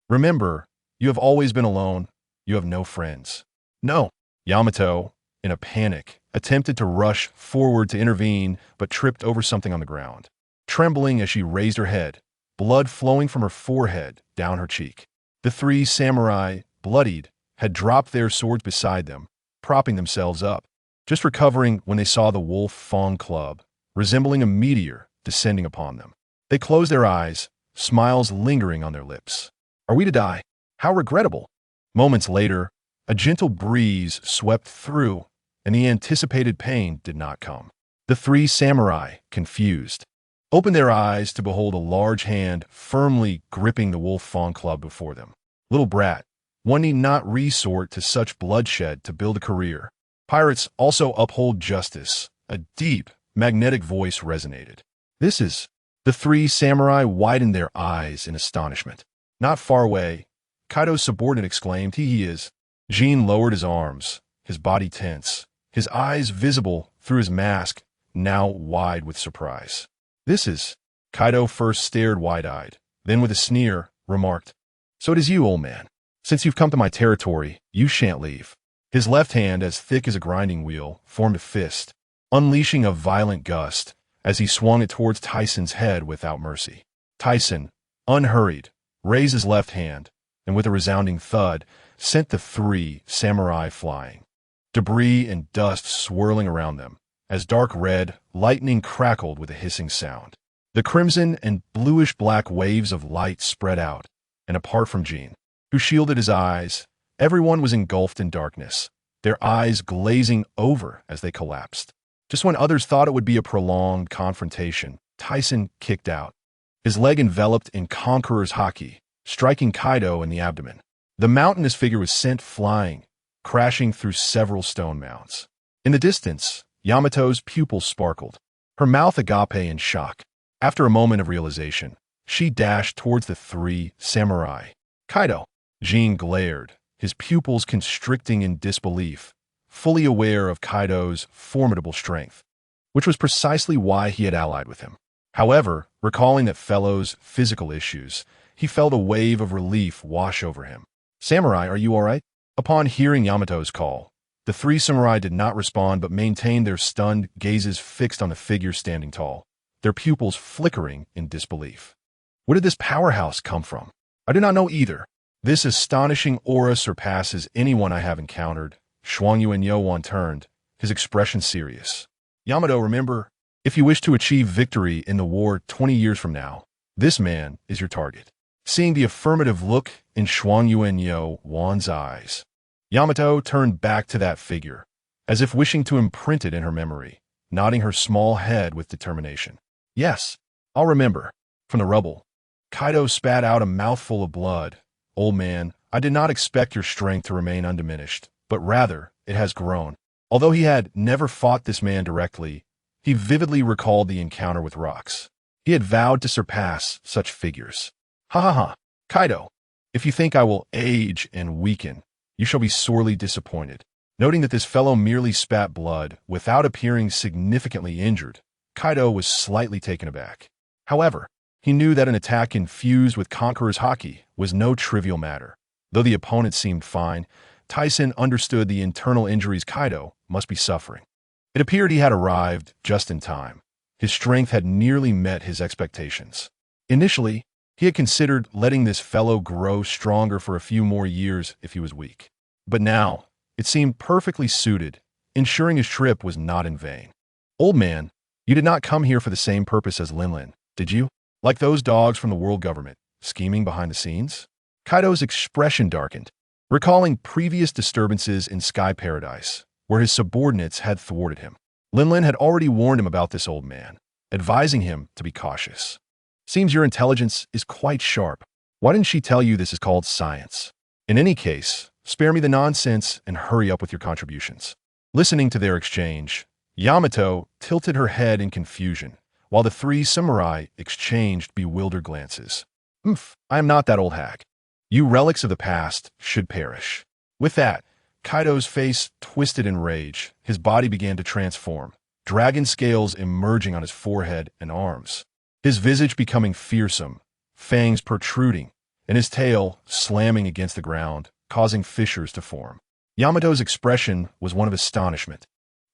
remember, you have always been alone. You have no friends." "No." Yamato, in a panic, attempted to rush forward to intervene but tripped over something on the ground. Trembling as she raised her head, blood flowing from her forehead down her cheek. The 3 samurai, bloodied, had dropped their swords beside them, propping themselves up, just recovering when they saw the wolf fang club, resembling a meteor, descending upon them. They closed their eyes, smiles lingering on their lips. "Are we to die? How regrettable." Moments later, a gentle breeze swept through, and the anticipated pain did not come. The 3 samurai, confused, opened their eyes to behold a large hand firmly gripping the wolf fang club before them. "Little brat, one need not resort to such bloodshed to build a career. Pirates also uphold justice." A deep, magnetic voice resonated. "This is..." The 3 samurai widened their eyes in astonishment. Not far away, Kaido's subordinate exclaimed, He is." Jean lowered his arms, his body tense, his eyes visible through his mask, now wide with surprise. "This is—" Kaido first stared wide-eyed, then with a sneer, remarked, "So it is you, old man. Since you've come to my territory, you shan't leave." His left hand, as thick as a grinding wheel, formed a fist, unleashing a violent gust as he swung it towards Tyson's head without mercy. Tyson, unhurried, raised his left hand, and with a resounding thud, sent the three samurai flying, debris and dust swirling around them, as dark red lightning crackled with a hissing sound. The crimson and bluish-black waves of light spread out, and apart from Jean, who shielded his eyes, everyone was engulfed in darkness, their eyes glazing over as they collapsed. Just when others thought it would be a prolonged confrontation, Tyson kicked out, his leg enveloped in Conqueror's Haki, striking Kaido in the abdomen. The mountainous figure was sent flying, crashing through several stone mounds. In the distance, Yamato's pupils sparkled, her mouth agape in shock. After a moment of realization, she dashed towards the three samurai. "Kaido!" Jean glared, his pupils constricting in disbelief, fully aware of Kaido's formidable strength, which was precisely why he had allied with him. However, recalling that fellow's physical issues, he felt a wave of relief wash over him. "Samurai, are you all right?" Upon hearing Yamato's call, the three samurai did not respond but maintained their stunned gazes fixed on the figure standing tall, their pupils flickering in disbelief. Where did this powerhouse come from? "I do not know either. This astonishing aura surpasses anyone I have encountered." Shuang Yuanyo turned, his expression serious. "Yamato, remember, if you wish to achieve victory in the war 20 years from now, this man is your target." Seeing the affirmative look in Shuang Yuanyo's eyes, Yamato turned back to that figure, as if wishing to imprint it in her memory, nodding her small head with determination. "Yes, I'll remember." From the rubble, Kaido spat out a mouthful of blood. "Old man, I did not expect your strength to remain undiminished, but rather it has grown." Although he had never fought this man directly, he vividly recalled the encounter with rocks. He had vowed to surpass such figures. "Ha ha ha, Kaido, if you think I will age and weaken, you shall be sorely disappointed." Noting that this fellow merely spat blood without appearing significantly injured, Kaido was slightly taken aback. However, he knew that an attack infused with Conqueror's Haki was no trivial matter. Though the opponent seemed fine, Tyson understood the internal injuries Kaido must be suffering. It appeared he had arrived just in time. His strength had nearly met his expectations. Initially, he had considered letting this fellow grow stronger for a few more years if he was weak. But now, it seemed perfectly suited, ensuring his trip was not in vain. "Old man, you did not come here for the same purpose as Linlin, did you? Like those dogs from the world government, scheming behind the scenes?" Kaido's expression darkened, recalling previous disturbances in Sky Paradise, where his subordinates had thwarted him. Linlin had already warned him about this old man, advising him to be cautious. "Seems your intelligence is quite sharp. Why didn't she tell you this is called science? In any case, spare me the nonsense and hurry up with your contributions." Listening to their exchange, Yamato tilted her head in confusion, while the three samurai exchanged bewildered glances. I am not that old hag. You relics of the past should perish." With that, Kaido's face twisted in rage. His body began to transform, dragon scales emerging on his forehead and arms, his visage becoming fearsome, fangs protruding, and his tail slamming against the ground, causing fissures to form. Yamato's expression was one of astonishment.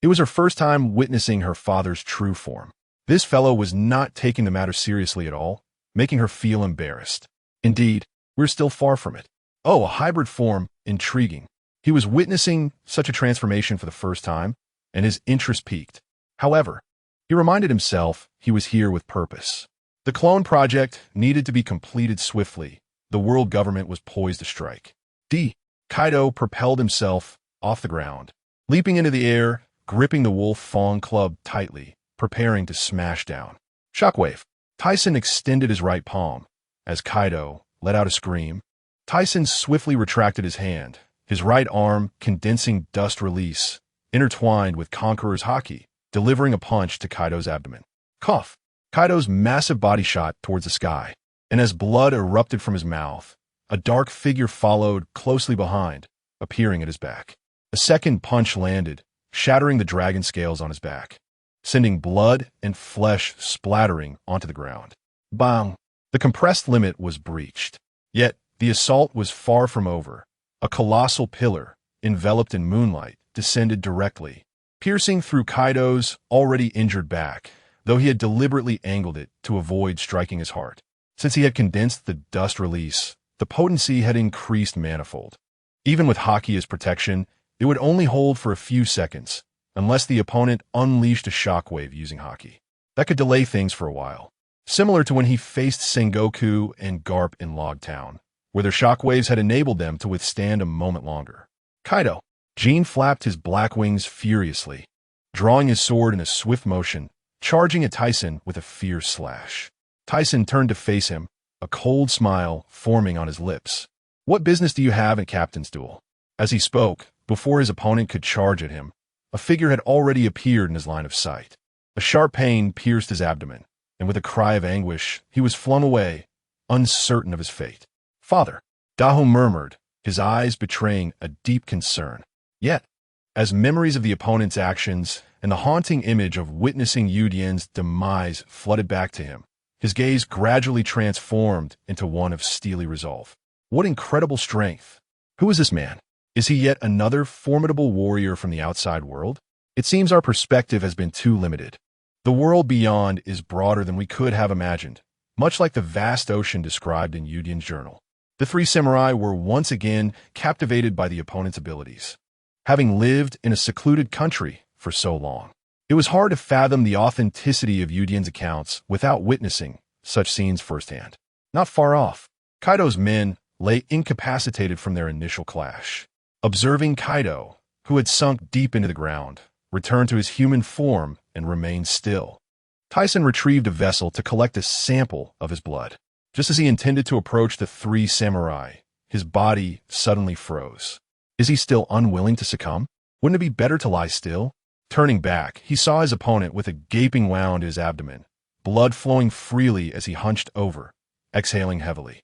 It was her first time witnessing her father's true form. This fellow was not taking the matter seriously at all, making her feel embarrassed. Indeed, we're still far from it. Oh, a hybrid form, intriguing. He was witnessing such a transformation for the first time, and his interest piqued. However, he reminded himself he was here with purpose. The clone project needed to be completed swiftly. The world government was poised to strike. Kaido propelled himself off the ground, leaping into the air, gripping the wolf fawn club tightly, preparing to smash down. Shockwave. Tyson extended his right palm. As Kaido let out a scream, Tyson swiftly retracted his hand, his right arm condensing dust release, intertwined with Conqueror's Haki, delivering a punch to Kaido's abdomen. Cough. Kaido's massive body shot towards the sky, and as blood erupted from his mouth, a dark figure followed closely behind, appearing at his back. A second punch landed, shattering the dragon scales on his back, sending blood and flesh splattering onto the ground. Bang! The compressed limit was breached. Yet, the assault was far from over. A colossal pillar, enveloped in moonlight, descended directly, piercing through Kaido's already injured back, though he had deliberately angled it to avoid striking his heart. Since he had condensed the dust release, the potency had increased manifold. Even with Haki as protection, it would only hold for a few seconds, unless the opponent unleashed a shockwave using Haki. That could delay things for a while. Similar to when he faced Sengoku and Garp in Log Town, where their shockwaves had enabled them to withstand a moment longer. Kaido. Jean flapped his black wings furiously, drawing his sword in a swift motion, charging at Tyson with a fierce slash. Tyson turned to face him, a cold smile forming on his lips. "What business do you have in Captain's Duel?" As he spoke, before his opponent could charge at him, a figure had already appeared in his line of sight. A sharp pain pierced his abdomen, and with a cry of anguish, he was flung away, uncertain of his fate. "Father," Daho murmured, his eyes betraying a deep concern. Yet, as memories of the opponent's actions and the haunting image of witnessing Yudian's demise flooded back to him, his gaze gradually transformed into one of steely resolve. What incredible strength! Who is this man? Is he yet another formidable warrior from the outside world? It seems our perspective has been too limited. The world beyond is broader than we could have imagined, much like the vast ocean described in Yudian's journal. The three samurai were once again captivated by the opponent's abilities. Having lived in a secluded country for so long, it was hard to fathom the authenticity of Yudian's accounts without witnessing such scenes firsthand. Not far off, Kaido's men lay incapacitated from their initial clash. Observing Kaido, who had sunk deep into the ground, returned to his human form and remained still. Tyson retrieved a vessel to collect a sample of his blood. Just as he intended to approach the three samurai, his body suddenly froze. Is he still unwilling to succumb? Wouldn't it be better to lie still? Turning back, he saw his opponent with a gaping wound in his abdomen, blood flowing freely as he hunched over, exhaling heavily.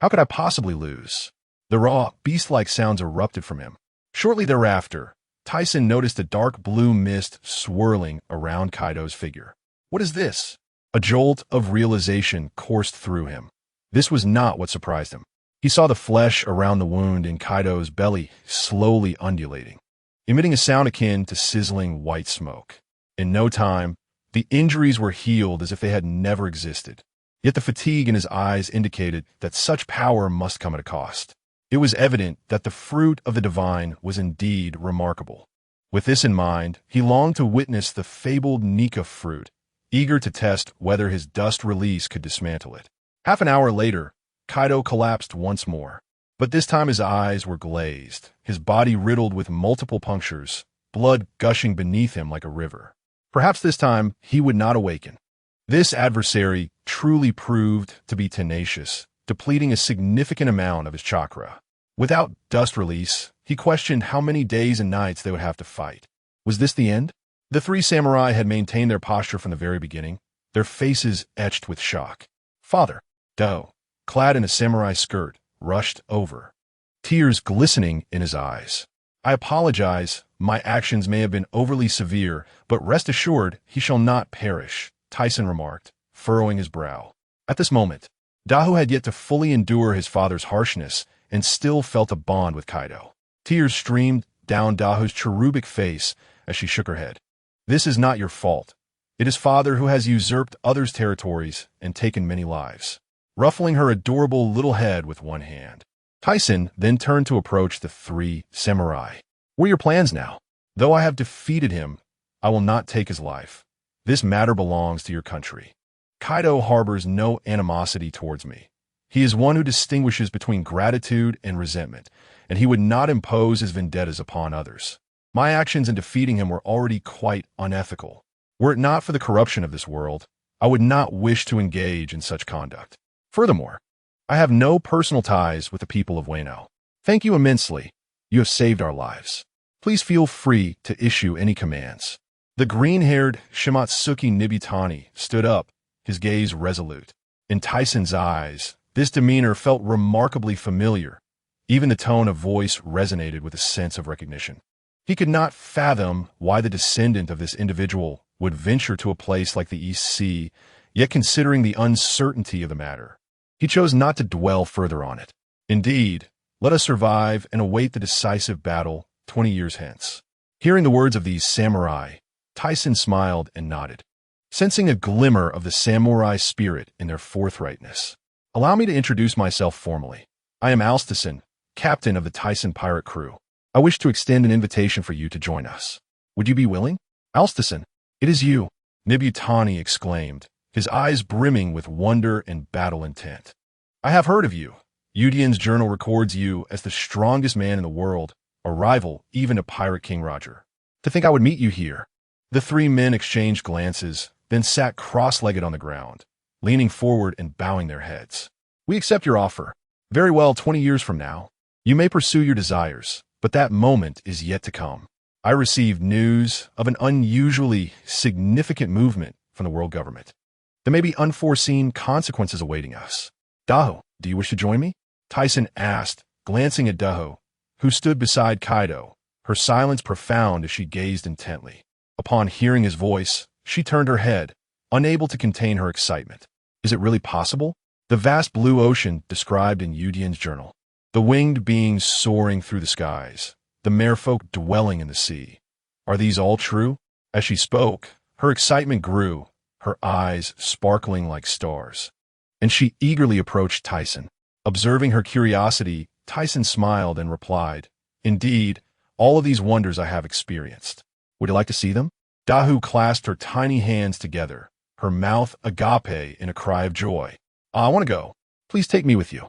How could I possibly lose? The raw, beast-like sounds erupted from him. Shortly thereafter, Tyson noticed a dark blue mist swirling around Kaido's figure. What is this? A jolt of realization coursed through him. This was not what surprised him. He saw the flesh around the wound in Kaido's belly slowly undulating, emitting a sound akin to sizzling white smoke. In no time, the injuries were healed as if they had never existed. Yet the fatigue in his eyes indicated that such power must come at a cost. It was evident that the fruit of the divine was indeed remarkable. With this in mind, he longed to witness the fabled Nika fruit, eager to test whether his dust release could dismantle it. Half an hour later, Kaido collapsed once more, but this time his eyes were glazed, his body riddled with multiple punctures, blood gushing beneath him like a river. Perhaps this time he would not awaken. This adversary truly proved to be tenacious, depleting a significant amount of his chakra. Without dust release, he questioned how many days and nights they would have to fight. Was this the end? The three samurai had maintained their posture from the very beginning, their faces etched with shock. Father, Do, clad in a samurai skirt, rushed over, tears glistening in his eyes. I apologize, my actions may have been overly severe, but rest assured he shall not perish, Tyson remarked, furrowing his brow. At this moment, Dahu had yet to fully endure his father's harshness and still felt a bond with Kaido. Tears streamed down Dahu's cherubic face as she shook her head. This is not your fault. It is father who has usurped others' territories and taken many lives. Ruffling her adorable little head with one hand, Tyson then turned to approach the three samurai. What are your plans now? Though I have defeated him, I will not take his life. This matter belongs to your country. Kaido harbors no animosity towards me. He is one who distinguishes between gratitude and resentment, and he would not impose his vendettas upon others. My actions in defeating him were already quite unethical. Were it not for the corruption of this world, I would not wish to engage in such conduct. Furthermore, I have no personal ties with the people of Wano. Thank you immensely. You have saved our lives. Please feel free to issue any commands. The green-haired Shimatsuki Nibitani stood up, his gaze resolute. In Tyson's eyes, this demeanor felt remarkably familiar. Even the tone of voice resonated with a sense of recognition. He could not fathom why the descendant of this individual would venture to a place like the East Sea, yet considering the uncertainty of the matter, he chose not to dwell further on it. Indeed, let us survive and await the decisive battle 20 years hence. Hearing the words of these samurai, Tyson smiled and nodded, sensing a glimmer of the samurai spirit in their forthrightness. Allow me to introduce myself formally. I am Alstison, captain of the Tyson pirate crew. I wish to extend an invitation for you to join us. Would you be willing? Alstison, it is you, Nibutani exclaimed, his eyes brimming with wonder and battle intent. I have heard of you. Udian's journal records you as the strongest man in the world, a rival even to Pirate King Roger. To think I would meet you here. The three men exchanged glances, then sat cross-legged on the ground, leaning forward and bowing their heads. We accept your offer. Very well, 20 years from now. You may pursue your desires, but that moment is yet to come. I received news of an unusually significant movement from the world government. There may be unforeseen consequences awaiting us. Daho, do you wish to join me? Tyson asked, glancing at Daho, who stood beside Kaido, her silence profound as she gazed intently. Upon hearing his voice, she turned her head, unable to contain her excitement. Is it really possible? The vast blue ocean described in Udian's journal. The winged beings soaring through the skies, the merfolk dwelling in the sea. Are these all true? As she spoke, her excitement grew, her eyes sparkling like stars. And she eagerly approached Tyson. Observing her curiosity, Tyson smiled and replied, Indeed, all of these wonders I have experienced. Would you like to see them? Dahu clasped her tiny hands together, her mouth agape in a cry of joy. I want to go. Please take me with you.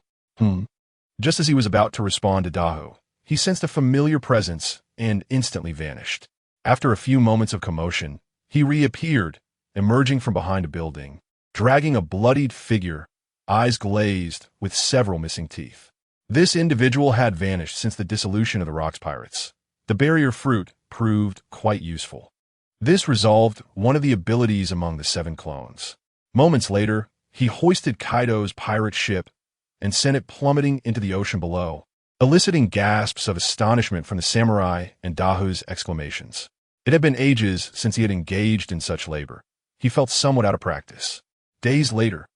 Just as he was about to respond to Dahu, he sensed a familiar presence and instantly vanished. After a few moments of commotion, he reappeared, emerging from behind a building, dragging a bloodied figure, eyes glazed with several missing teeth. This individual had vanished since the dissolution of the Rocks Pirates. The barrier fruit proved quite useful. This resolved one of the abilities among the 7 clones. Moments later, he hoisted Kaido's pirate ship and sent it plummeting into the ocean below, eliciting gasps of astonishment from the samurai and Dahu's exclamations. It had been ages since he had engaged in such labor. He felt somewhat out of practice. Days later,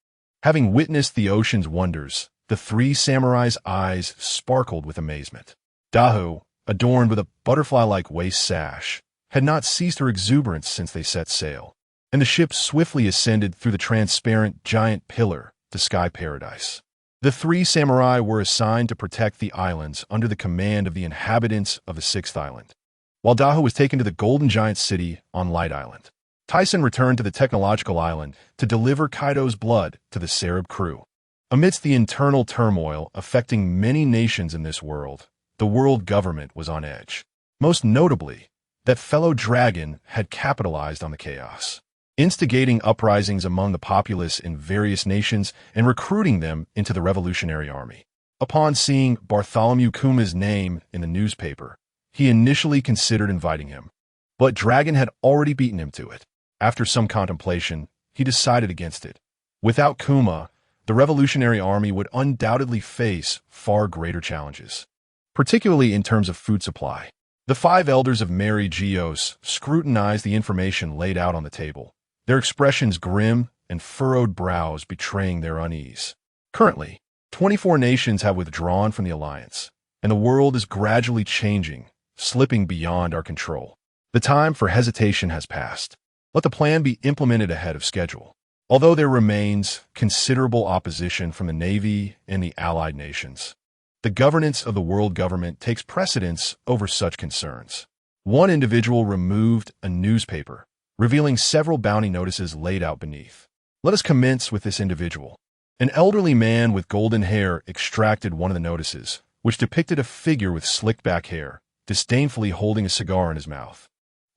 having witnessed the ocean's wonders, the 3 samurais' eyes sparkled with amazement. Dahu, adorned with a butterfly-like waist sash, had not ceased her exuberance since they set sail, and the ship swiftly ascended through the transparent giant pillar to Sky Paradise. The 3 samurai were assigned to protect the islands under the command of the inhabitants of the 6th island, while Dahu was taken to the Golden Giant City on Light Island. Tyson returned to the Technological Island to deliver Kaido's blood to the Sarab crew. Amidst the internal turmoil affecting many nations in this world, the world government was on edge. Most notably, that fellow dragon had capitalized on the chaos, instigating uprisings among the populace in various nations and recruiting them into the Revolutionary Army. Upon seeing Bartholomew Kuma's name in the newspaper, he initially considered inviting him, but Dragon had already beaten him to it. After some contemplation, he decided against it. Without Kuma, the Revolutionary Army would undoubtedly face far greater challenges, particularly in terms of food supply. The 5 elders of Mary Geos scrutinized the information laid out on the table, their expressions grim and furrowed brows betraying their unease. Currently, 24 nations have withdrawn from the alliance, and the world is gradually changing, slipping beyond our control. The time for hesitation has passed. Let the plan be implemented ahead of schedule. Although there remains considerable opposition from the Navy and the allied nations, the governance of the world government takes precedence over such concerns. One individual removed a newspaper, revealing several bounty notices laid out beneath. Let us commence with this individual. An elderly man with golden hair extracted one of the notices, which depicted a figure with slicked back hair, disdainfully holding a cigar in his mouth,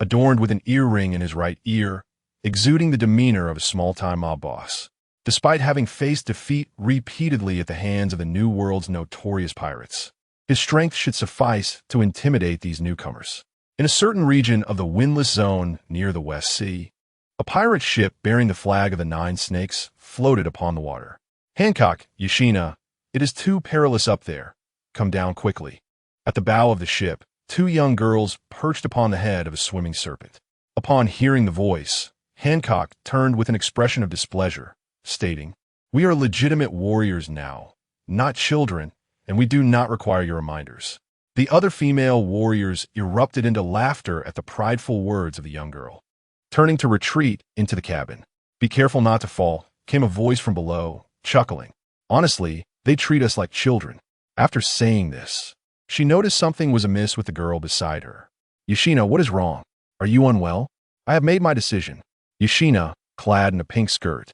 adorned with an earring in his right ear, exuding the demeanor of a small-time mob boss. Despite having faced defeat repeatedly at the hands of the New World's notorious pirates, his strength should suffice to intimidate these newcomers. In a certain region of the windless zone near the West Sea, a pirate ship bearing the flag of the 9 Snakes floated upon the water. Hancock, Yashina, it is too perilous up there. Come down quickly. At the bow of the ship, two young girls perched upon the head of a swimming serpent. Upon hearing the voice, Hancock turned with an expression of displeasure, stating, "We are legitimate warriors now, not children, and we do not require your reminders." The other female warriors erupted into laughter at the prideful words of the young girl. Turning to retreat into the cabin, "Be careful not to fall," came a voice from below, chuckling. "Honestly, they treat us like children." After saying this, she noticed something was amiss with the girl beside her. "Yoshina, what is wrong? Are you unwell?" "I have made my decision." Yoshina, clad in a pink skirt,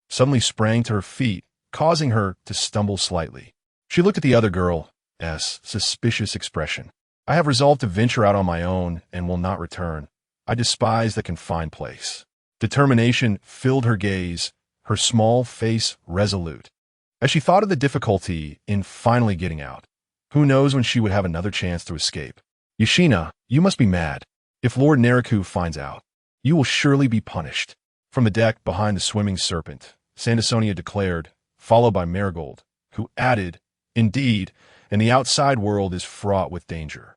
suddenly sprang to her feet, causing her to stumble slightly. She looked at the other girl's suspicious expression. "I have resolved to venture out on my own and will not return. I despise the confined place." Determination filled her gaze, her small face resolute. As she thought of the difficulty in finally getting out, who knows when she would have another chance to escape. "Yoshina, you must be mad. If Lord Neriku finds out, you will surely be punished." From the deck behind the swimming serpent, Sandasonia declared, followed by Marigold, who added, "Indeed, and the outside world is fraught with danger."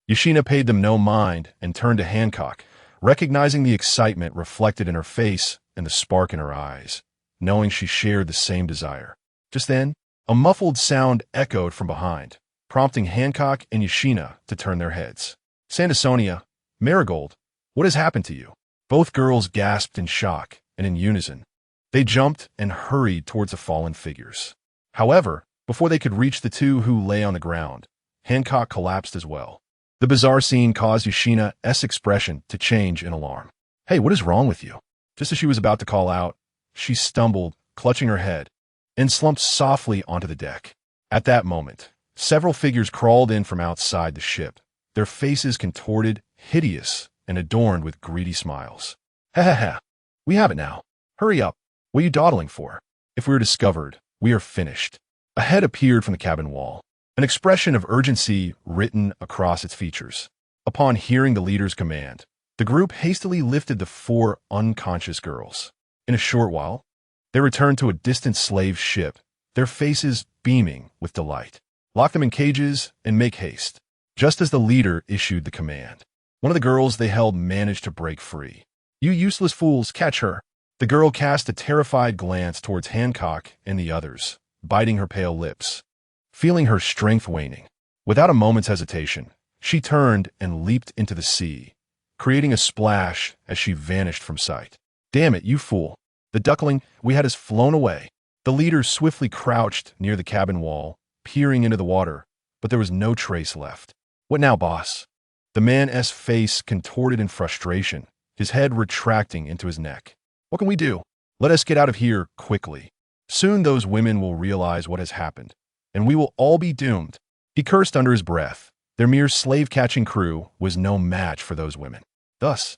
Yoshina paid them no mind and turned to Hancock, recognizing the excitement reflected in her face and the spark in her eyes, knowing she shared the same desire. Just then, a muffled sound echoed from behind, prompting Hancock and Yoshina to turn their heads. "Sandasonia, Marigold, what has happened to you?" Both girls gasped in shock, and in unison, they jumped and hurried towards the fallen figures. However, before they could reach the two who lay on the ground, Hancock collapsed as well. The bizarre scene caused Yoshina's expression to change in alarm. "Hey, what is wrong with you?" Just as she was about to call out, she stumbled, clutching her head, and slumped softly onto the deck. At that moment, several figures crawled in from outside the ship, their faces contorted, hideous, and adorned with greedy smiles. "Ha ha ha! We have it now. Hurry up. What are you dawdling for? If we are discovered, we are finished." A head appeared from the cabin wall, an expression of urgency written across its features. Upon hearing the leader's command, the group hastily lifted the four unconscious girls. In a short while, they returned to a distant slave ship, their faces beaming with delight. "Lock them in cages and make haste." Just as the leader issued the command, one of the girls they held managed to break free. "You useless fools, catch her!" The girl cast a terrified glance towards Hancock and the others, biting her pale lips. Feeling her strength waning, without a moment's hesitation, she turned and leaped into the sea, creating a splash as she vanished from sight. "Damn it, you fool! The duckling we had has flown away." The leader swiftly crouched near the cabin wall, peering into the water, but there was no trace left. "What now, boss?" The man's face contorted in frustration, his head retracting into his neck. "What can we do? Let us get out of here quickly. Soon those women will realize what has happened, and we will all be doomed." He cursed under his breath. Their mere slave-catching crew was no match for those women. Thus,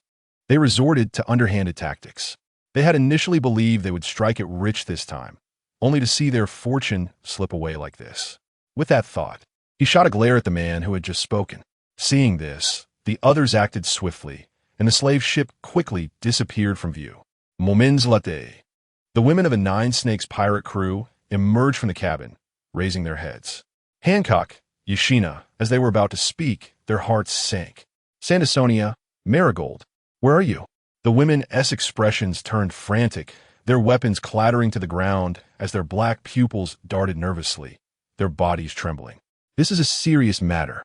they resorted to underhanded tactics. They had initially believed they would strike it rich this time, only to see their fortune slip away like this. With that thought, he shot a glare at the man who had just spoken. Seeing this, the others acted swiftly, and the slave ship quickly disappeared from view. Moments later, the women of a Nine Snakes pirate crew emerged from the cabin, raising their heads. Hancock, Yoshina, as they were about to speak, their hearts sank. "Sandasonia, Marigold, where are you?" The women's expressions turned frantic, their weapons clattering to the ground as their black pupils darted nervously, their bodies trembling. This is a serious matter.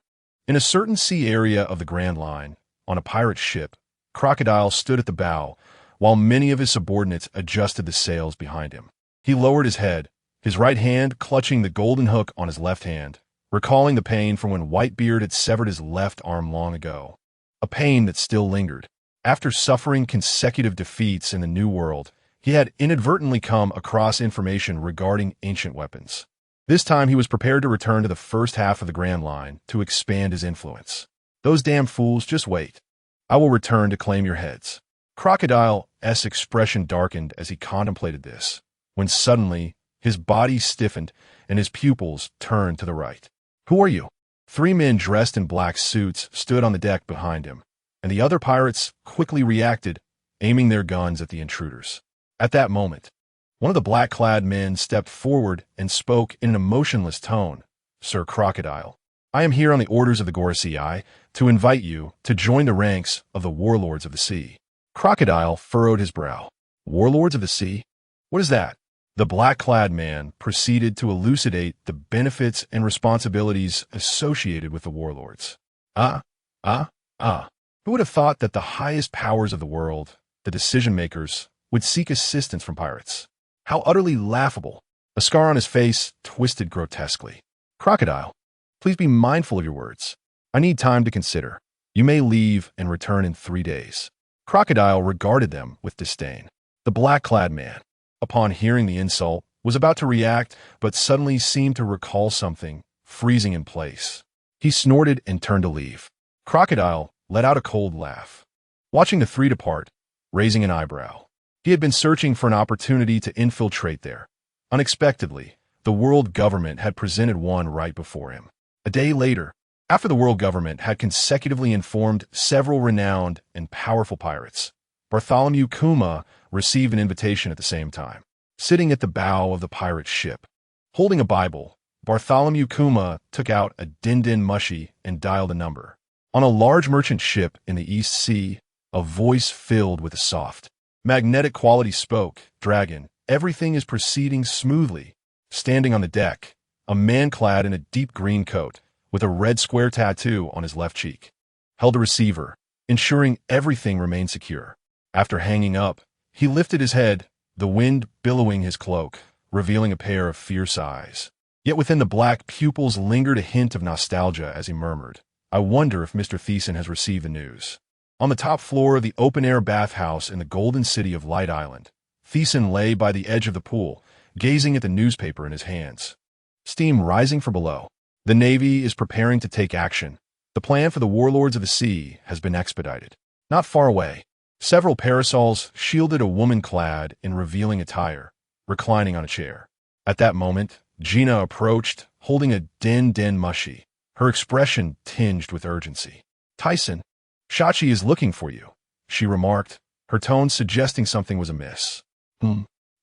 In a certain sea area of the Grand Line, on a pirate ship, Crocodile stood at the bow, while many of his subordinates adjusted the sails behind him. He lowered his head, his right hand clutching the golden hook on his left hand, recalling the pain from when Whitebeard had severed his left arm long ago. A pain that still lingered. After suffering consecutive defeats in the New World, he had inadvertently come across information regarding ancient weapons. This time he was prepared to return to the first half of the Grand Line to expand his influence. "Those damn fools, just wait. I will return to claim your heads." Crocodile's expression darkened as he contemplated this, when suddenly his body stiffened and his pupils turned to the right. "Who are you?" 3 men dressed in black suits stood on the deck behind him, and the other pirates quickly reacted, aiming their guns at the intruders. At that moment, one of the black-clad men stepped forward and spoke in an emotionless tone. "Sir Crocodile, I am here on the orders of the Gorosei to invite you to join the ranks of the warlords of the sea. Crocodile furrowed his brow. Warlords of the sea? What is that? The black-clad man proceeded to elucidate the benefits and responsibilities associated with the warlords. Who would have thought that the highest powers of the world, the decision-makers, would seek assistance from pirates? How utterly laughable. A scar on his face twisted grotesquely. Crocodile, please be mindful of your words. I need time to consider. You may leave and return in 3 days. Crocodile regarded them with disdain. The black-clad man, upon hearing the insult, was about to react, but suddenly seemed to recall something, freezing in place. He snorted and turned to leave. Crocodile let out a cold laugh, watching the three depart, raising an eyebrow. He had been searching for an opportunity to infiltrate there. Unexpectedly, the world government had presented one right before him. A day later, after the world government had consecutively informed several renowned and powerful pirates, Bartholomew Kuma received an invitation at the same time. Sitting at the bow of the pirate ship, holding a Bible, Bartholomew Kuma took out a din-din mushy and dialed a number. On a large merchant ship in the East Sea, a voice filled with a soft, magnetic quality spoke, "Dragon, everything is proceeding smoothly." Standing on the deck, a man clad in a deep green coat, with a red square tattoo on his left cheek, held a receiver, ensuring everything remained secure. After hanging up, he lifted his head, the wind billowing his cloak, revealing a pair of fierce eyes. Yet within the black pupils lingered a hint of nostalgia as he murmured, "I wonder if Mr. Thiessen has received the news." On the top floor of the open-air bathhouse in the golden city of Light Island, Thiessen lay by the edge of the pool, gazing at the newspaper in his hands. Steam rising from below. The Navy is preparing to take action. The plan for the warlords of the sea has been expedited. Not far away, several parasols shielded a woman clad in revealing attire, reclining on a chair. At that moment, Gina approached, holding a din-din mushy, her expression tinged with urgency. "Tyson, Shachi is looking for you," she remarked, her tone suggesting something was amiss.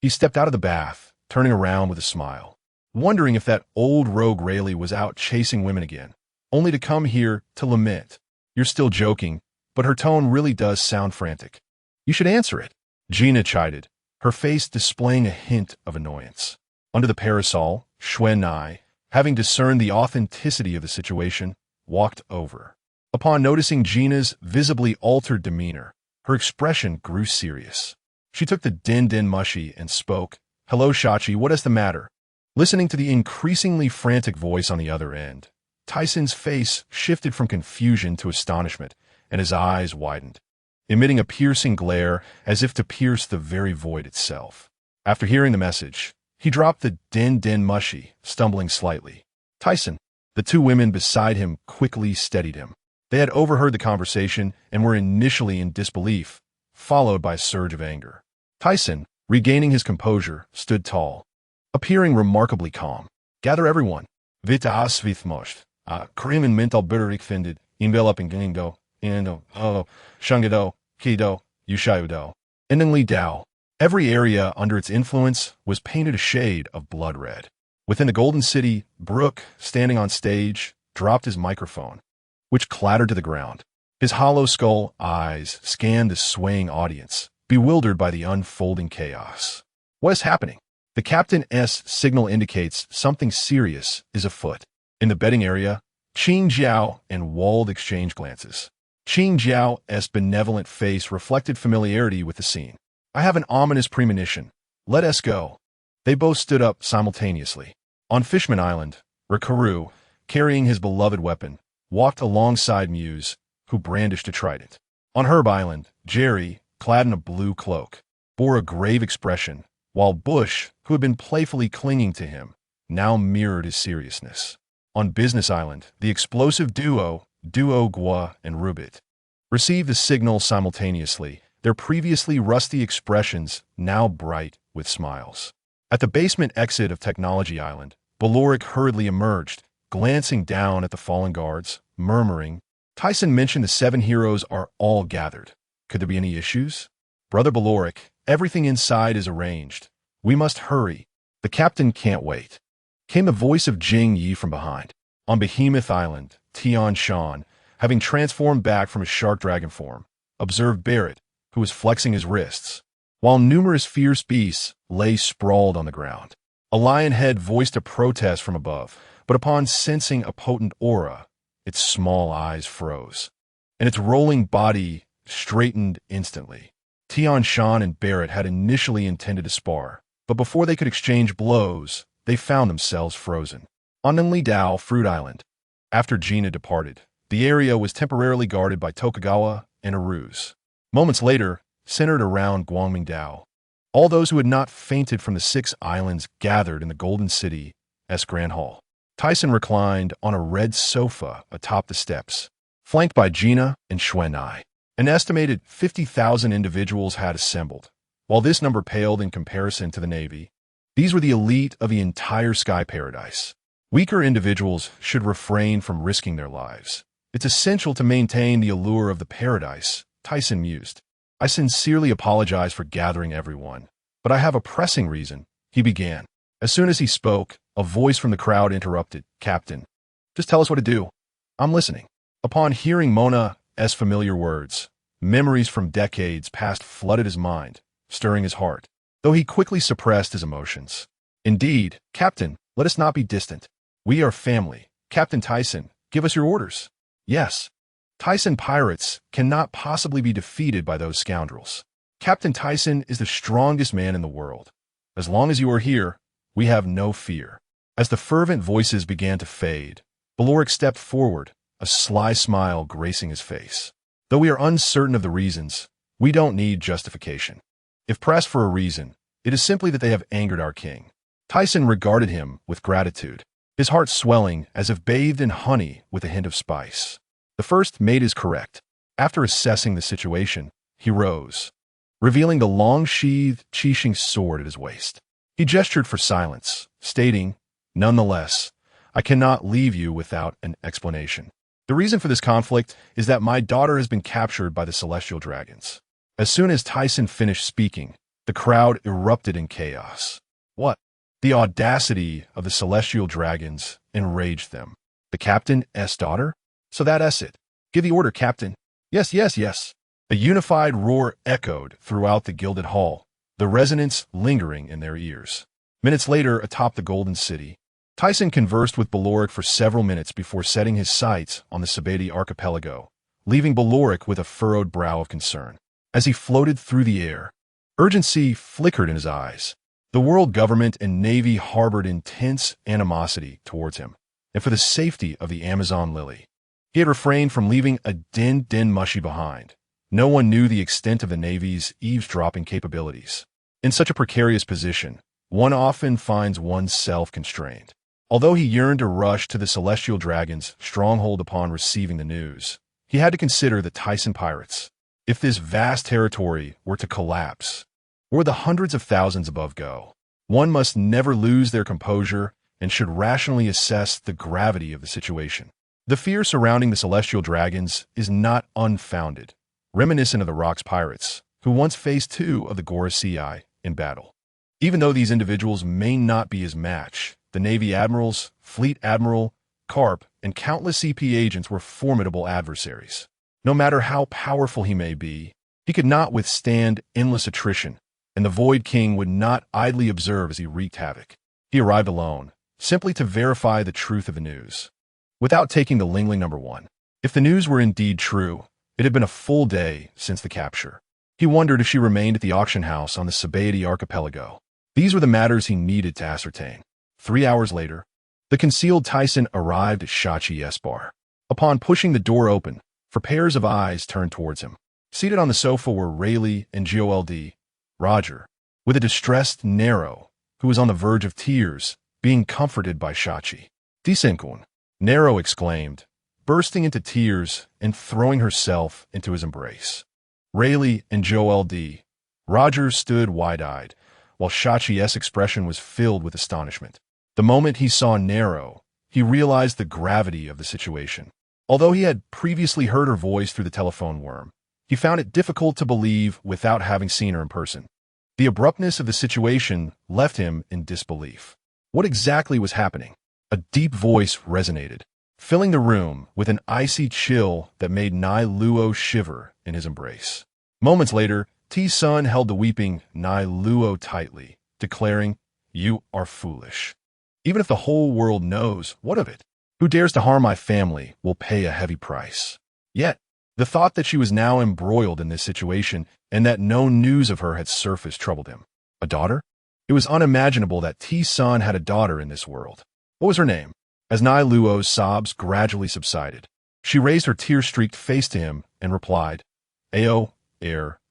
He stepped out of the bath, turning around with a smile, wondering if that old rogue Rayleigh was out chasing women again, only to come here to lament. "You're still joking, but her tone really does sound frantic. You should answer it," Gina chided, her face displaying a hint of annoyance. Under the parasol, Xue Nai, having discerned the authenticity of the situation, walked over. Upon noticing Gina's visibly altered demeanor, her expression grew serious. She took the din-din mushy and spoke, "Hello, Shachi, what is the matter?" Listening to the increasingly frantic voice on the other end, Tyson's face shifted from confusion to astonishment, and his eyes widened, emitting a piercing glare as if to pierce the very void itself. After hearing the message, he dropped the din-din mushy, stumbling slightly. "Tyson." The two women beside him quickly steadied him. They had overheard the conversation and were initially in disbelief, followed by a surge of anger. Tyson, regaining his composure, stood tall, appearing remarkably calm. "Gather everyone. Vita asvithmost. Krimen mental bitterik finded. Enveloping gingo. Shangado. Kido. Yushayudo. Endingly Dao." Every area under its influence was painted a shade of blood red. Within the Golden City, Brooke, standing on stage, dropped his microphone, which clattered to the ground. His hollow skull eyes scanned the swaying audience, bewildered by the unfolding chaos. What is happening? The captain's signal indicates something serious is afoot. In the betting area, Qing Jiao and Wald exchanged glances. Qing Jiao's benevolent face reflected familiarity with the scene. "I have an ominous premonition. Let us go." They both stood up simultaneously. On Fishman Island, Rikaru, carrying his beloved weapon, walked alongside Muse, who brandished a trident. On Herb Island, Jerry, clad in a blue cloak, bore a grave expression, while Bush, who had been playfully clinging to him, now mirrored his seriousness. On Business Island, the explosive duo, Gua and Rubit, received the signal simultaneously, their previously rusty expressions now bright with smiles. At the basement exit of Technology Island, Baloric hurriedly emerged, glancing down at the fallen guards, murmuring, "Tyson mentioned the 7 heroes are all gathered. Could there be any issues?" "Brother Baloric, everything inside is arranged. We must hurry. The captain can't wait." Came the voice of Jing Yi from behind. On Behemoth Island, Tian Shan, having transformed back from his shark dragon form, observed Barrett, who was flexing his wrists, while numerous fierce beasts lay sprawled on the ground. A lion head voiced a protest from above, but upon sensing a potent aura, its small eyes froze, and its rolling body straightened instantly. Tian Shan and Barrett had initially intended to spar, but before they could exchange blows, they found themselves frozen. On Dao Fruit Island, after Gina departed, the area was temporarily guarded by Tokugawa and Aruz. Moments later, centered around Guangmingdao, all those who had not fainted from the 6 islands gathered in the Golden City's Grand Hall. Tyson reclined on a red sofa atop the steps, flanked by Gina and Xuanai. An estimated 50,000 individuals had assembled. While this number paled in comparison to the Navy, these were the elite of the entire Sky Paradise. Weaker individuals should refrain from risking their lives. It's essential to maintain the allure of the paradise, Tyson mused. I sincerely apologize for gathering everyone, but I have a pressing reason, he began. As soon as he spoke, a voice from the crowd interrupted. Captain, just tell us what to do. I'm listening. Upon hearing Mona's familiar words, memories from decades past flooded his mind, stirring his heart, though he quickly suppressed his emotions. Indeed, Captain, let us not be distant. We are family. Captain Tyson, give us your orders. Yes. Tyson pirates cannot possibly be defeated by those scoundrels. Captain Tyson is the strongest man in the world. As long as you are here, we have no fear. As the fervent voices began to fade, Beloric stepped forward, a sly smile gracing his face. Though we are uncertain of the reasons, we don't need justification. If pressed for a reason, it is simply that they have angered our king. Tyson regarded him with gratitude, his heart swelling as if bathed in honey with a hint of spice. The first mate is correct. After assessing the situation, he rose, revealing the long-sheathed Qixing sword at his waist. He gestured for silence, stating, "Nonetheless, I cannot leave you without an explanation. The reason for this conflict is that my daughter has been captured by the celestial dragons." As soon as Tyson finished speaking, the crowd erupted in chaos. What? The audacity of the celestial dragons enraged them. The captain's daughter? So that's it. Give the order, Captain. Yes, yes, yes. A unified roar echoed throughout the gilded hall, the resonance lingering in their ears. Minutes later, atop the Golden City, Tyson conversed with Beloric for several minutes before setting his sights on the Sabeti archipelago, leaving Beloric with a furrowed brow of concern. As he floated through the air, urgency flickered in his eyes. The world government and navy harbored intense animosity towards him, and for the safety of the Amazon Lily, he had refrained from leaving a din mushy behind. No one knew the extent of the Navy's eavesdropping capabilities. In such a precarious position, one often finds oneself constrained. Although he yearned to rush to the Celestial Dragon's stronghold upon receiving the news, he had to consider the Tyson pirates. If this vast territory were to collapse, or the hundreds of thousands above go, one must never lose their composure and should rationally assess the gravity of the situation. The fear surrounding the Celestial Dragons is not unfounded, reminiscent of the Rock's pirates, who once faced 2 of the Gorosei in battle. Even though these individuals may not be his match, the Navy admirals, Fleet Admiral, Carp, and countless CP agents were formidable adversaries. No matter how powerful he may be, he could not withstand endless attrition, and the Void King would not idly observe as he wreaked havoc. He arrived alone, simply to verify the truth of the news, without taking the Lingling No. 1. If the news were indeed true, it had been a full day since the capture. He wondered if she remained at the auction house on the Sabeti archipelago. These were the matters he needed to ascertain. 3 hours later, the concealed Tyson arrived at Shachi's bar. Upon pushing the door open, 4 pairs of eyes turned towards him. Seated on the sofa were Rayleigh and Gold, Roger, with a distressed Nero, who was on the verge of tears, being comforted by Shachi. "Disenkun," Nero exclaimed, bursting into tears and throwing herself into his embrace. Rayleigh and Gold, Roger stood wide-eyed, while Shachi's expression was filled with astonishment. The moment he saw Nero, he realized the gravity of the situation. Although he had previously heard her voice through the telephone worm, he found it difficult to believe without having seen her in person. The abruptness of the situation left him in disbelief. What exactly was happening? A deep voice resonated. filling the room with an icy chill that made Nai Luo shiver in his embrace. Moments later, T-Sun held the weeping Nai Luo tightly, declaring, "You are foolish. Even if the whole world knows, what of it? Who dares to harm my family will pay a heavy price." Yet, the thought that she was now embroiled in this situation and that no news of her had surfaced troubled him. A daughter? It was unimaginable that T-Sun had a daughter in this world. What was her name? As Nai Luo's sobs gradually subsided, she raised her tear-streaked face to him and replied, "Ao,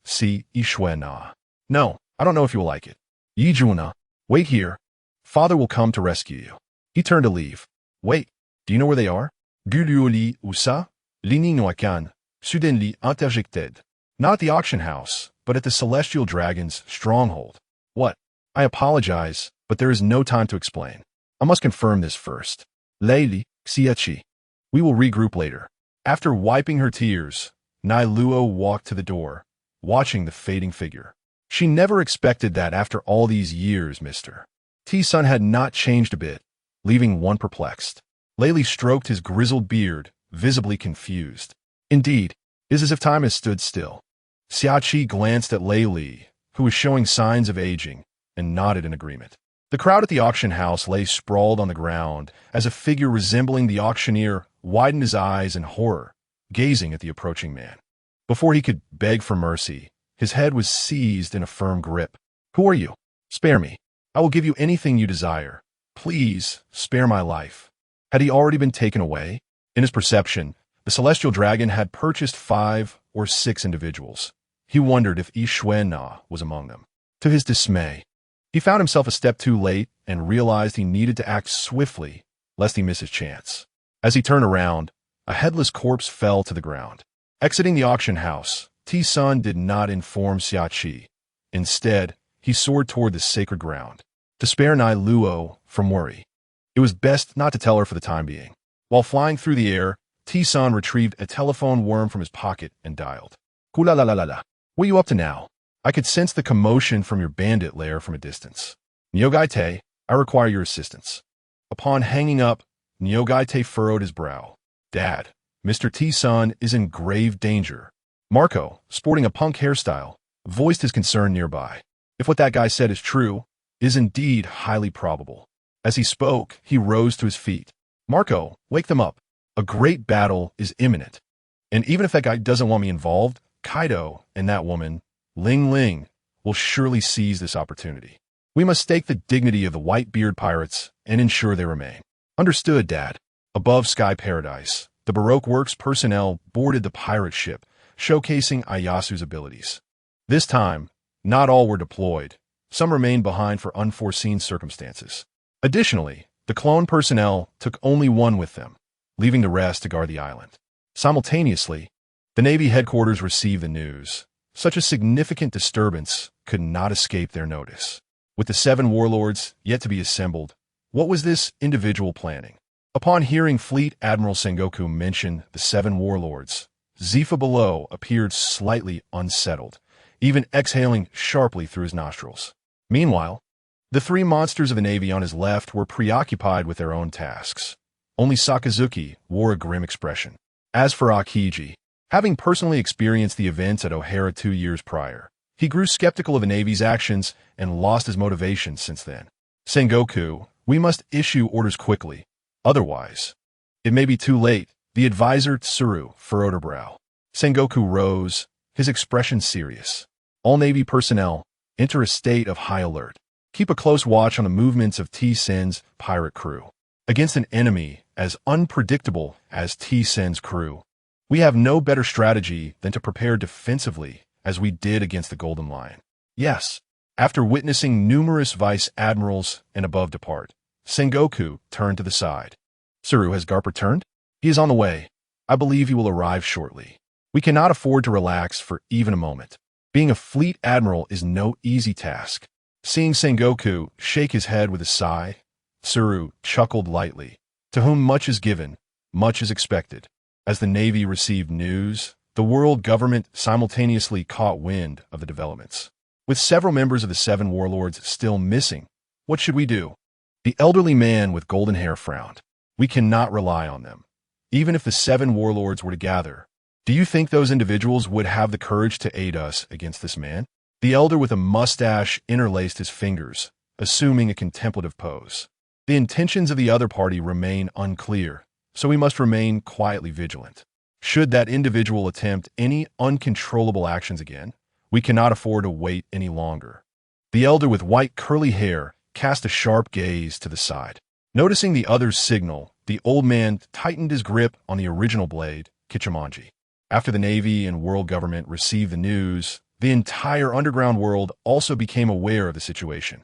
si ishue na. No, I don't know if you will like it. Yijuna, wait here. Father will come to rescue you." He turned to leave. "Wait, do you know where they are?" Guluoli usa, lininoakan, sudenly interjected. "Not at the auction house, but at the Celestial Dragon's stronghold." "What? I apologize, but there is no time to explain. I must confirm this first. Leili, Xiachi. We will regroup later." After wiping her tears, Nai Luo walked to the door, watching the fading figure. She never expected that after all these years, Mr. T-Sun had not changed a bit, leaving one perplexed. Leili stroked his grizzled beard, visibly confused. Indeed, it is as if time has stood still. Xiachi glanced at Leili, who was showing signs of aging, and nodded in agreement. The crowd at the auction house lay sprawled on the ground as a figure resembling the auctioneer widened his eyes in horror, gazing at the approaching man. Before he could beg for mercy, his head was seized in a firm grip. "Who are you? Spare me. I will give you anything you desire. Please, spare my life." Had he already been taken away? In his perception, the Celestial Dragon had purchased 5 or 6 individuals. He wondered if Yishue Na was among them. To his dismay, he found himself a step too late and realized he needed to act swiftly, lest he miss his chance. As he turned around, a headless corpse fell to the ground. Exiting the auction house, T-Sun did not inform Xiachi. Instead, he soared toward the sacred ground, to spare Nai Luo from worry. It was best not to tell her for the time being. While flying through the air, T-Sun retrieved a telephone worm from his pocket and dialed. "Hula la la la la. What are you up to now? I could sense the commotion from your bandit lair from a distance. Nyogai-te, I require your assistance." Upon hanging up, Nyogai-te furrowed his brow. "Dad, Mr. T-Sun is in grave danger." Marco, sporting a punk hairstyle, voiced his concern nearby. If what that guy said is true, it is indeed highly probable. As he spoke, he rose to his feet. "Marco, wake them up. A great battle is imminent. And even if that guy doesn't want me involved, Kaido and that woman, Ling Ling, will surely seize this opportunity. We must stake the dignity of the Whitebeard pirates and ensure they remain." "Understood, Dad." Above Sky Paradise, the Baroque Works personnel boarded the pirate ship, showcasing Iyasu's abilities. This time, not all were deployed. Some remained behind for unforeseen circumstances. Additionally, the clone personnel took only one with them, leaving the rest to guard the island. Simultaneously, the Navy headquarters received the news. Such a significant disturbance could not escape their notice. With the 7 warlords yet to be assembled, what was this individual planning? Upon hearing Fleet Admiral Sengoku mention the 7 warlords, Zifa below appeared slightly unsettled, even exhaling sharply through his nostrils. Meanwhile, the 3 monsters of the Navy on his left were preoccupied with their own tasks. Only Sakazuki wore a grim expression. As for Akiji, having personally experienced the events at O'Hara 2 years prior, he grew skeptical of the Navy's actions and lost his motivation since then. "Sengoku, we must issue orders quickly. Otherwise, it may be too late." The advisor Tsuru furrowed her brow. Sengoku rose, his expression serious. "All Navy personnel, enter a state of high alert. Keep a close watch on the movements of T-Sen's pirate crew. Against an enemy as unpredictable as T-Sen's crew, we have no better strategy than to prepare defensively as we did against the Golden Lion." Yes. After witnessing numerous vice admirals and above depart, Sengoku turned to the side. "Tsuru, has Garp returned?" "He is on the way. I believe he will arrive shortly. We cannot afford to relax for even a moment. Being a fleet admiral is no easy task." Seeing Sengoku shake his head with a sigh, Tsuru chuckled lightly. To whom much is given, much is expected. As the Navy received news, the world government simultaneously caught wind of the developments. With several members of the 7 warlords still missing, what should we do? The elderly man with golden hair frowned. "We cannot rely on them. even if the 7 warlords were to gather. Do you think those individuals would have the courage to aid us against this man? The elder with a mustache interlaced his fingers, assuming a contemplative pose. The intentions of the other party remain unclear, so we must remain quietly vigilant. Should that individual attempt any uncontrollable actions again, we cannot afford to wait any longer. The elder with white curly hair cast a sharp gaze to the side. Noticing the other's signal, the old man tightened his grip on the original blade, Kichimanji. After the Navy and world government received the news, the entire underground world also became aware of the situation.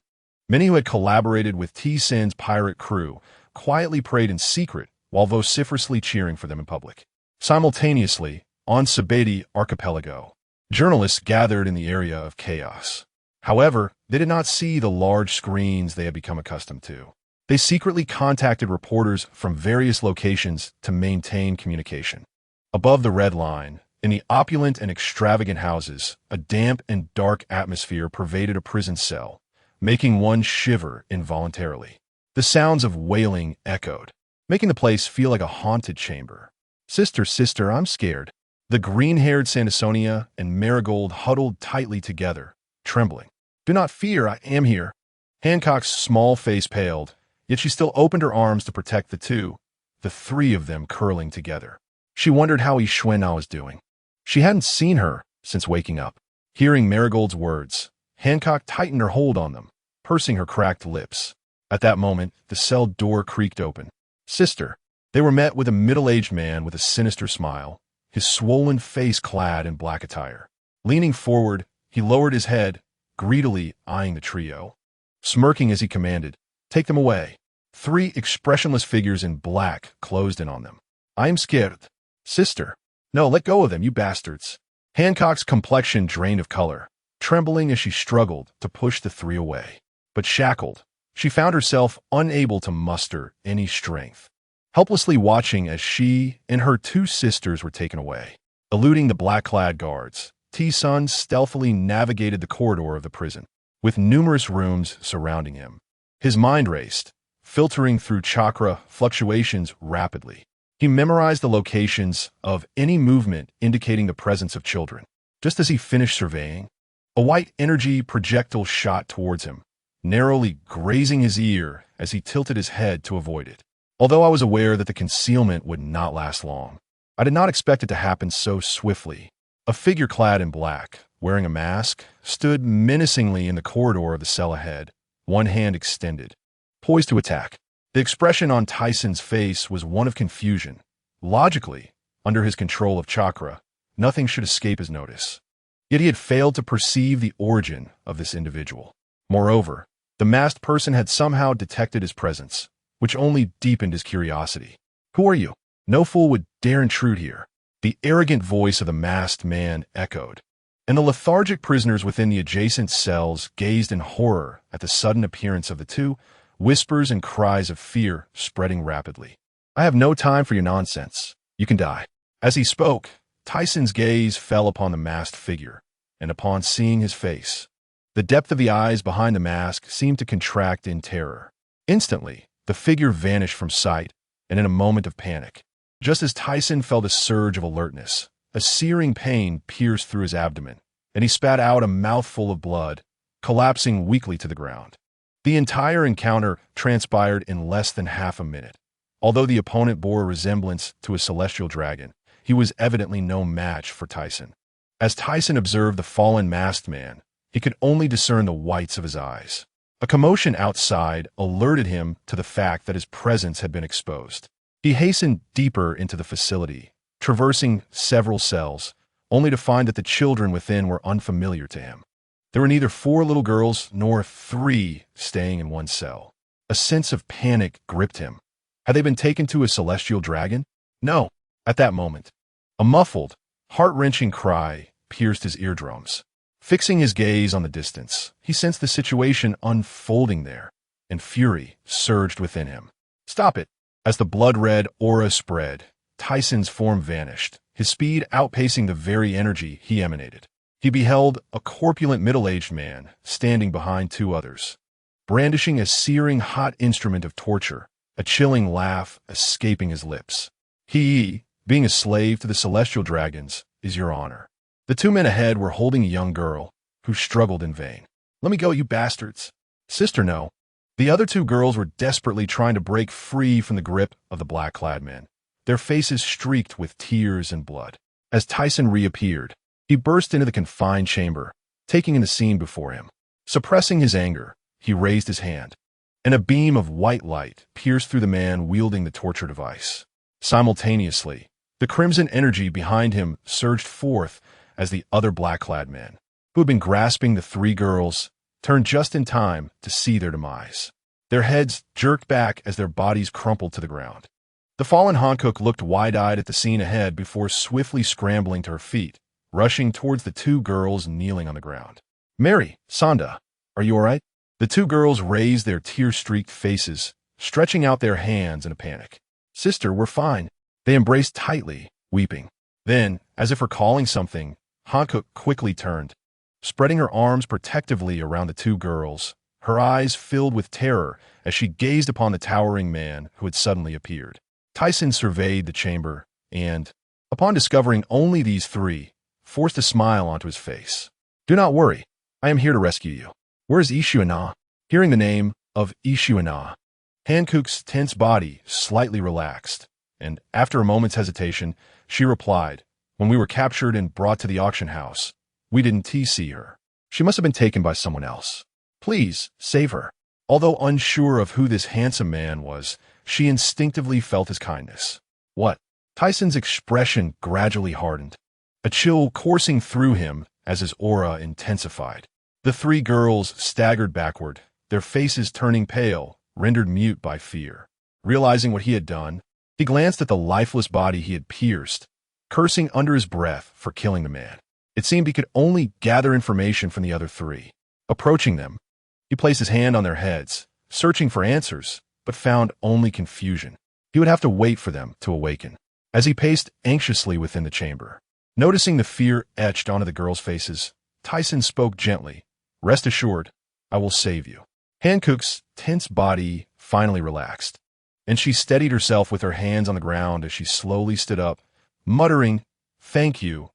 Many who had collaborated with T-Sin's pirate crew quietly prayed in secret while vociferously cheering for them in public. Simultaneously, on Sabeti Archipelago, journalists gathered in the area of chaos. However, they did not see the large screens they had become accustomed to. They secretly contacted reporters from various locations to maintain communication. Above the red line, in the opulent and extravagant houses, a damp and dark atmosphere pervaded a prison cell, making one shiver involuntarily. The sounds of wailing echoed, making the place feel like a haunted chamber. "Sister, sister, I'm scared." The green-haired Sandersonia and Marigold huddled tightly together, trembling. "Do not fear, I am here." Hancock's small face paled, yet she still opened her arms to protect the two, the 3 of them curling together. She wondered how Ishwena was doing. She hadn't seen her since waking up. Hearing Marigold's words, Hancock tightened her hold on them, pursing her cracked lips. At that moment, the cell door creaked open. "Sister." They were met with a middle-aged man with a sinister smile, his swollen face clad in black attire. Leaning forward, he lowered his head, greedily eyeing the trio. Smirking as he commanded, "Take them away." 3 expressionless figures in black closed in on them. "I am scared." "Sister." "No, let go of them, you bastards." Hancock's complexion drained of color, trembling as she struggled to push the 3 away. But shackled, she found herself unable to muster any strength. Helplessly watching as she and her 2 sisters were taken away. Eluding the black-clad guards, T-Sun stealthily navigated the corridor of the prison, with numerous rooms surrounding him. His mind raced, filtering through chakra fluctuations rapidly. He memorized the locations of any movement indicating the presence of children. Just as he finished surveying, a white energy projectile shot towards him, narrowly grazing his ear as he tilted his head to avoid it. Although I was aware that the concealment would not last long, I did not expect it to happen so swiftly. A figure clad in black, wearing a mask, stood menacingly in the corridor of the cell ahead, one hand extended, poised to attack. The expression on Tyson's face was one of confusion. Logically, under his control of chakra, nothing should escape his notice. Yet he had failed to perceive the origin of this individual. Moreover, the masked person had somehow detected his presence, which only deepened his curiosity. "Who are you? No fool would dare intrude here." The arrogant voice of the masked man echoed, and the lethargic prisoners within the adjacent cells gazed in horror at the sudden appearance of the 2, whispers and cries of fear spreading rapidly. "I have no time for your nonsense. You can die." As he spoke, Tyson's gaze fell upon the masked figure, and upon seeing his face, the depth of the eyes behind the mask seemed to contract in terror. Instantly, the figure vanished from sight, and in a moment of panic, just as Tyson felt a surge of alertness, a searing pain pierced through his abdomen, and he spat out a mouthful of blood, collapsing weakly to the ground. The entire encounter transpired in less than half a minute. Although the opponent bore a resemblance to a celestial dragon, he was evidently no match for Tyson. As Tyson observed the fallen masked man, he could only discern the whites of his eyes. A commotion outside alerted him to the fact that his presence had been exposed. He hastened deeper into the facility, traversing several cells, only to find that the children within were unfamiliar to him. There were neither 4 little girls nor 3 staying in one cell. A sense of panic gripped him. Had they been taken to a celestial dragon? No. At that moment, a muffled, heart-wrenching cry pierced his eardrums. Fixing his gaze on the distance, he sensed the situation unfolding there, and fury surged within him. "Stop it!" As the blood-red aura spread, Tyson's form vanished, his speed outpacing the very energy he emanated. He beheld a corpulent middle-aged man standing behind 2 others, brandishing a searing hot instrument of torture, a chilling laugh escaping his lips. He, being a slave to the celestial dragons, is your honor. The two men ahead were holding a young girl, who struggled in vain. Let me go, you bastards. Sister, no. The other two girls were desperately trying to break free from the grip of the black-clad men, their faces streaked with tears and blood. As Tyson reappeared, he burst into the confined chamber, taking in the scene before him. Suppressing his anger, he raised his hand, and a beam of white light pierced through the man wielding the torture device. Simultaneously, the crimson energy behind him surged forth as the other black-clad men, who had been grasping the three girls, turned just in time to see their demise. Their heads jerked back as their bodies crumpled to the ground. The fallen Hankook looked wide-eyed at the scene ahead before swiftly scrambling to her feet, rushing towards the two girls kneeling on the ground. Mary, Sonda, are you all right? The two girls raised their tear-streaked faces, stretching out their hands in a panic. Sister, we're fine. They embraced tightly, weeping. Then, as if recalling something, Hankook quickly turned, spreading her arms protectively around the two girls, her eyes filled with terror as she gazed upon the towering man who had suddenly appeared. Tyson surveyed the chamber and, upon discovering only these three, forced a smile onto his face. Do not worry. I am here to rescue you. Where is Ishuana? Hearing the name of Ishuana, Hankook's tense body slightly relaxed, and after a moment's hesitation, she replied, when we were captured and brought to the auction house, we didn't see her. She must have been taken by someone else. Please, save her. Although unsure of who this handsome man was, she instinctively felt his kindness. What? Tyson's expression gradually hardened, a chill coursing through him as his aura intensified. The three girls staggered backward, their faces turning pale, rendered mute by fear. Realizing what he had done, he glanced at the lifeless body he had pierced, cursing under his breath for killing the man. It seemed he could only gather information from the other three. Approaching them, he placed his hand on their heads, searching for answers, but found only confusion. He would have to wait for them to awaken. As he paced anxiously within the chamber, noticing the fear etched onto the girls' faces, Tyson spoke gently. Rest assured, I will save you. Hankook's tense body finally relaxed, and she steadied herself with her hands on the ground as she slowly stood up, muttering, Thank you,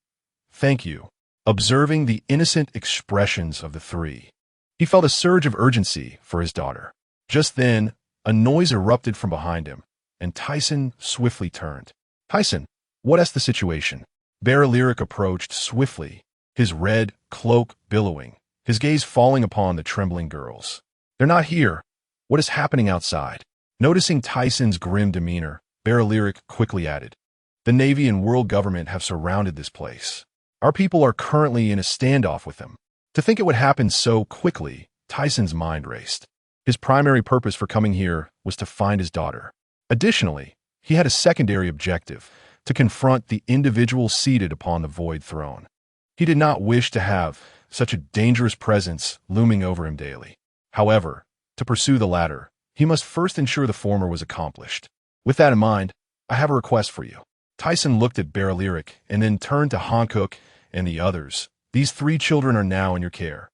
observing the innocent expressions of the three. He felt a surge of urgency for his daughter. Just then, a noise erupted from behind him, and Tyson swiftly turned. Tyson, what is the situation? Bear Lyric approached swiftly, his red cloak billowing, his gaze falling upon the trembling girls. They're not here. What is happening outside? Noticing Tyson's grim demeanor, Bear Lyric quickly added, The Navy and world government have surrounded this place. Our people are currently in a standoff with them. To think it would happen so quickly, Tyson's mind raced. His primary purpose for coming here was to find his daughter. Additionally, he had a secondary objective, to confront the individual seated upon the void throne. He did not wish to have such a dangerous presence looming over him daily. However, to pursue the latter, he must first ensure the former was accomplished. With that in mind, I have a request for you. Tyson looked at Bear Lyric and then turned to Hankook and the others. These three children are now in your care.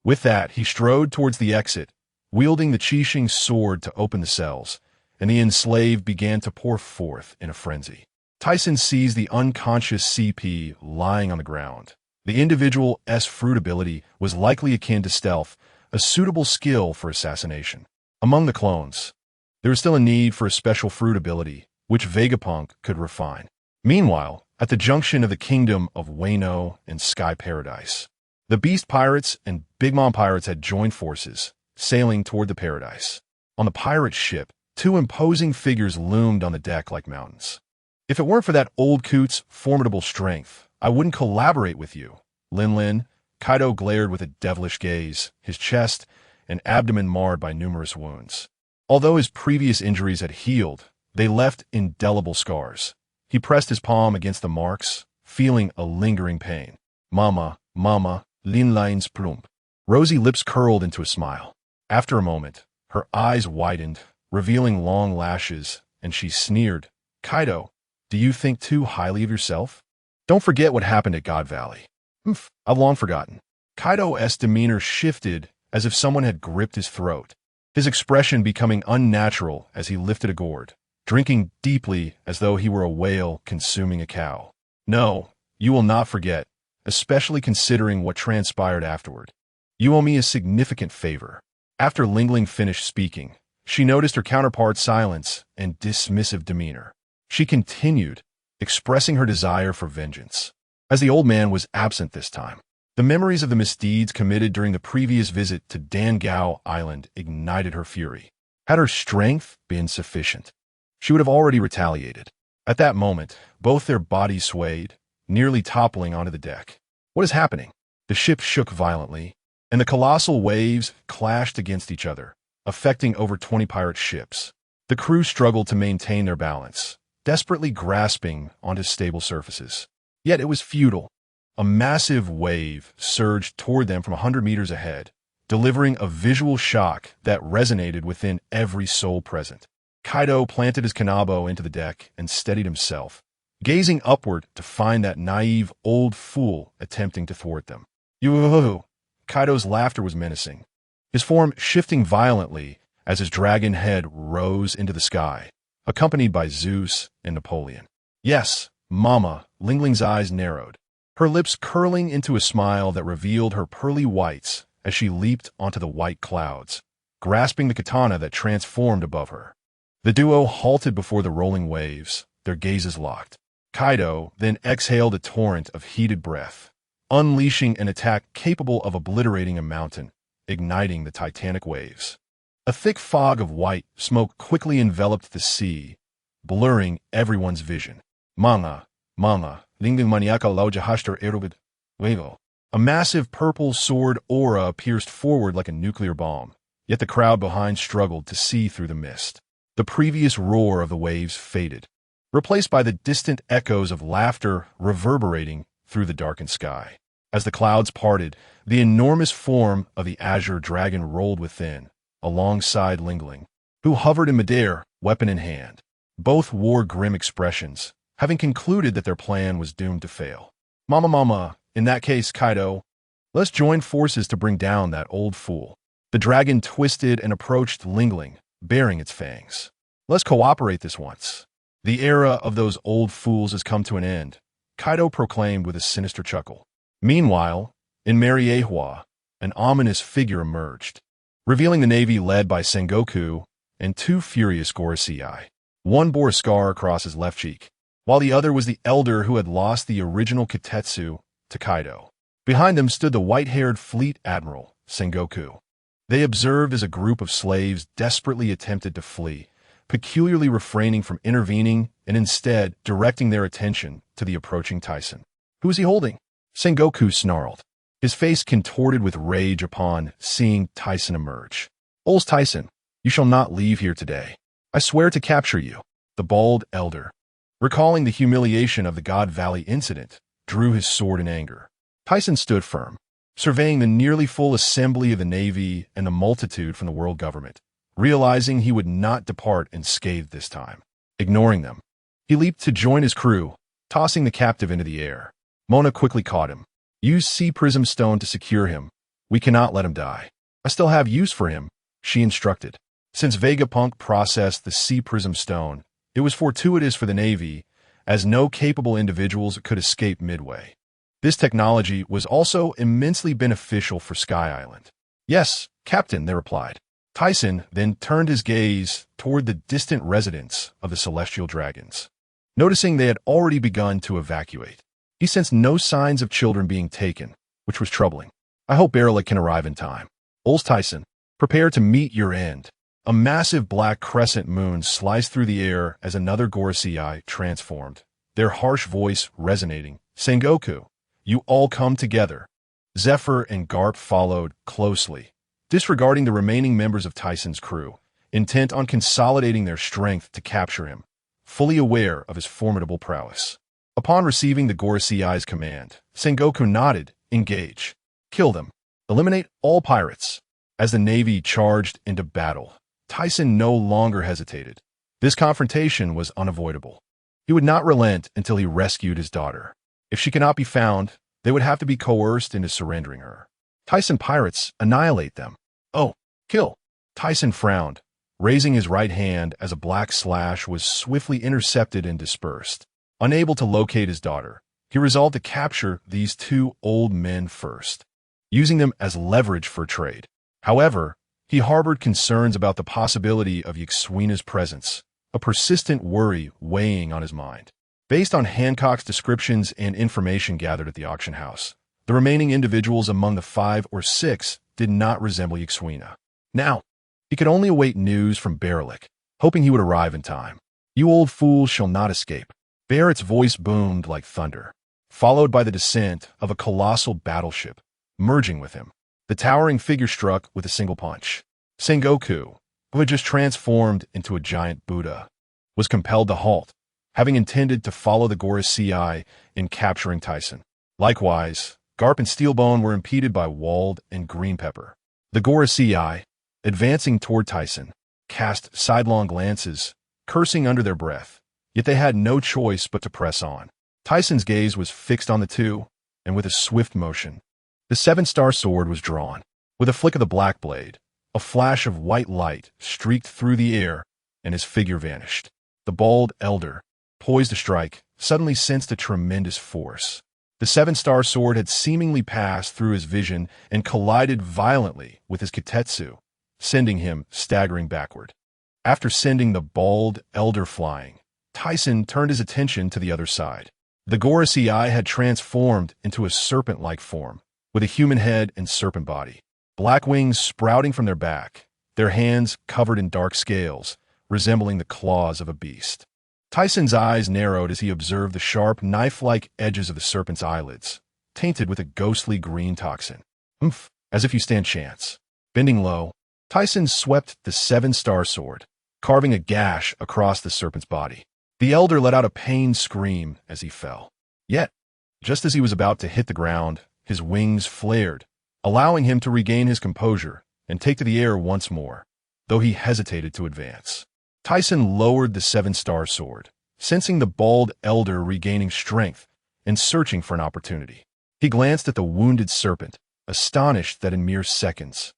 With that, he strode towards the exit, wielding the Qixing sword to open the cells, and the enslaved began to pour forth in a frenzy. Tyson seized the unconscious CP lying on the ground. The individual's fruit ability was likely akin to stealth, a suitable skill for assassination. Among the clones, there was still a need for a special fruit ability, which Vegapunk could refine. Meanwhile, at the junction of the kingdom of Wayno and Sky Paradise, the Beast Pirates and Big Mom Pirates had joined forces, sailing toward the paradise. On the pirate ship, two imposing figures loomed on the deck like mountains. If it weren't for that old coot's formidable strength, I wouldn't collaborate with you. Lin, Kaido glared with a devilish gaze, his chest and abdomen marred by numerous wounds. Although his previous injuries had healed, they left indelible scars. He pressed his palm against the marks, feeling a lingering pain. Mama, Lin Line's plump. Rosy lips curled into a smile. After a moment, her eyes widened, revealing long lashes, and she sneered, Kaido, do you think too highly of yourself? Don't forget what happened at God Valley. I've long forgotten. Kaido's demeanor shifted as if someone had gripped his throat, his expression becoming unnatural as he lifted a gourd, drinking deeply as though he were a whale consuming a cow. No, you will not forget, especially considering what transpired afterward. You owe me a significant favor. After Lingling finished speaking, she noticed her counterpart's silence and dismissive demeanor. She continued, expressing her desire for vengeance. As the old man was absent this time, the memories of the misdeeds committed during the previous visit to Dangao Island ignited her fury. Had her strength been sufficient, she would have already retaliated. At that moment, both their bodies swayed, nearly toppling onto the deck. What is happening? The ship shook violently, and the colossal waves clashed against each other, affecting over 20 pirate ships. The crew struggled to maintain their balance, desperately grasping onto stable surfaces. Yet it was futile. A massive wave surged toward them from 100 meters ahead, delivering a visual shock that resonated within every soul present. Kaido planted his kanabo into the deck and steadied himself, gazing upward to find that naive old fool attempting to thwart them. Yoo-hoo! Kaido's laughter was menacing, his form shifting violently as his dragon head rose into the sky, accompanied by Zeus and Napoleon. Yes, Mama, Lingling's eyes narrowed, her lips curling into a smile that revealed her pearly whites as she leaped onto the white clouds, grasping the katana that transformed above her. The duo halted before the rolling waves, their gazes locked. Kaido then exhaled a torrent of heated breath, unleashing an attack capable of obliterating a mountain, igniting the titanic waves. A thick fog of white smoke quickly enveloped the sea, blurring everyone's vision. Manga, Lingling maniaka lauja hashtar erubid, wego. A massive purple sword aura pierced forward like a nuclear bomb, yet the crowd behind struggled to see through the mist. The previous roar of the waves faded, replaced by the distant echoes of laughter reverberating through the darkened sky. As the clouds parted, the enormous form of the azure dragon rolled within, alongside Lingling, who hovered in midair, weapon in hand. Both wore grim expressions, having concluded that their plan was doomed to fail. Mama, in that case, Kaido, let's join forces to bring down that old fool. The dragon twisted and approached Lingling, baring its fangs. Let's cooperate this once. The era of those old fools has come to an end, Kaido proclaimed with a sinister chuckle. Meanwhile, in Mariehua, an ominous figure emerged, revealing the navy led by Sengoku and two furious Gorosei. One bore a scar across his left cheek, while the other was the elder who had lost the original Kitetsu to Kaido. Behind them stood the white-haired fleet admiral, Sengoku. They observed as a group of slaves desperately attempted to flee, peculiarly refraining from intervening and instead directing their attention to the approaching Tyson. Who is he holding? Sengoku snarled, his face contorted with rage upon seeing Tyson emerge. Old Tyson, you shall not leave here today. I swear to capture you. The bald elder, recalling the humiliation of the God Valley incident, drew his sword in anger. Tyson stood firm, surveying the nearly full assembly of the Navy and the multitude from the world government, realizing he would not depart unscathed this time. Ignoring them, he leaped to join his crew, tossing the captive into the air. Mona quickly caught him. Use sea prism stone to secure him. We cannot let him die. I still have use for him, she instructed. Since Vegapunk processed the sea prism stone, it was fortuitous for the Navy, as no capable individuals could escape midway. This technology was also immensely beneficial for Sky Island. Yes, Captain, they replied. Tyson then turned his gaze toward the distant residence of the Celestial Dragons. Noticing they had already begun to evacuate, he sensed no signs of children being taken, which was troubling. I hope Barrel can arrive in time. Old Tyson, prepare to meet your end. A massive black crescent moon sliced through the air as another Gorosei transformed, their harsh voice resonating. Sengoku, you all come together. Zephyr and Garp followed closely, disregarding the remaining members of Tyson's crew, intent on consolidating their strength to capture him, fully aware of his formidable prowess. Upon receiving the Gorosei's command, Sengoku nodded, engage. Kill them. Eliminate all pirates. As the Navy charged into battle, Tyson no longer hesitated. This confrontation was unavoidable. He would not relent until he rescued his daughter. If she cannot be found, they would have to be coerced into surrendering her. Tyson pirates, annihilate them. Oh, kill. Tyson frowned, raising his right hand as a black slash was swiftly intercepted and dispersed. Unable to locate his daughter, he resolved to capture these two old men first, using them as leverage for trade. However, he harbored concerns about the possibility of Yxuina's presence, a persistent worry weighing on his mind. Based on Hancock's descriptions and information gathered at the auction house, the remaining individuals among the 5 or 6 did not resemble Yxuina. Now, he could only await news from Baralik, hoping he would arrive in time. "You old fools shall not escape." Barrett's voice boomed like thunder, followed by the descent of a colossal battleship, merging with him. The towering figure struck with a single punch. Sengoku, who had just transformed into a giant Buddha, was compelled to halt, having intended to follow the Gorosei in capturing Tyson. Likewise, Garp and Steelbone were impeded by Wald and Greenpepper. The Gorosei, advancing toward Tyson, cast sidelong glances, cursing under their breath, yet they had no choice but to press on. Tyson's gaze was fixed on the two, and with a swift motion, the 7-star sword was drawn. With a flick of the black blade, a flash of white light streaked through the air, and his figure vanished. The bald elder, poised to strike, suddenly sensed a tremendous force. The 7-star sword had seemingly passed through his vision and collided violently with his Kitetsu, sending him staggering backward. After sending the bald elder flying, Tyson turned his attention to the other side. The Gorosei had transformed into a serpent-like form, with a human head and serpent body. Black wings sprouting from their back, their hands covered in dark scales, resembling the claws of a beast. Tyson's eyes narrowed as he observed the sharp, knife-like edges of the serpent's eyelids, tainted with a ghostly green toxin. "Humph, as if you stand chance." Bending low, Tyson swept the 7-star sword, carving a gash across the serpent's body. The elder let out a pained scream as he fell. Yet, just as he was about to hit the ground, his wings flared, allowing him to regain his composure and take to the air once more, though he hesitated to advance. Tyson lowered the 7-star sword, sensing the bald elder regaining strength and searching for an opportunity. He glanced at the wounded serpent, astonished that in mere seconds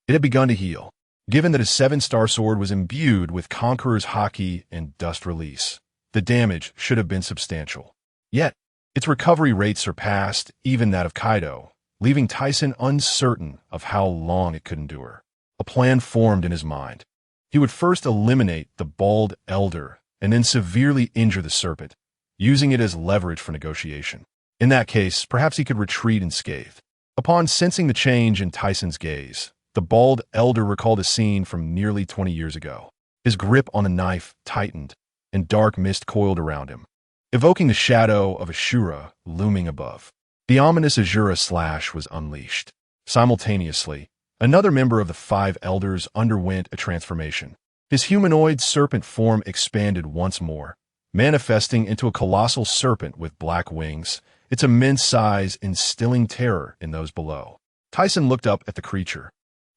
it had begun to heal, given that his 7-star sword was imbued with Conqueror's Haki and dust release. The damage should have been substantial. Yet, its recovery rate surpassed even that of Kaido, leaving Tyson uncertain of how long it could endure. A plan formed in his mind. He would first eliminate the bald elder and then severely injure the serpent, using it as leverage for negotiation. In that case, perhaps he could retreat unscathed. Upon sensing the change in Tyson's gaze, the bald elder recalled a scene from nearly 20 years ago. His grip on the knife tightened, and dark mist coiled around him, evoking the shadow of Ashura looming above. The ominous Azura slash was unleashed. Simultaneously, another member of the 5 elders underwent a transformation. His humanoid serpent form expanded once more, manifesting into a colossal serpent with black wings, its immense size instilling terror in those below. Tyson looked up at the creature,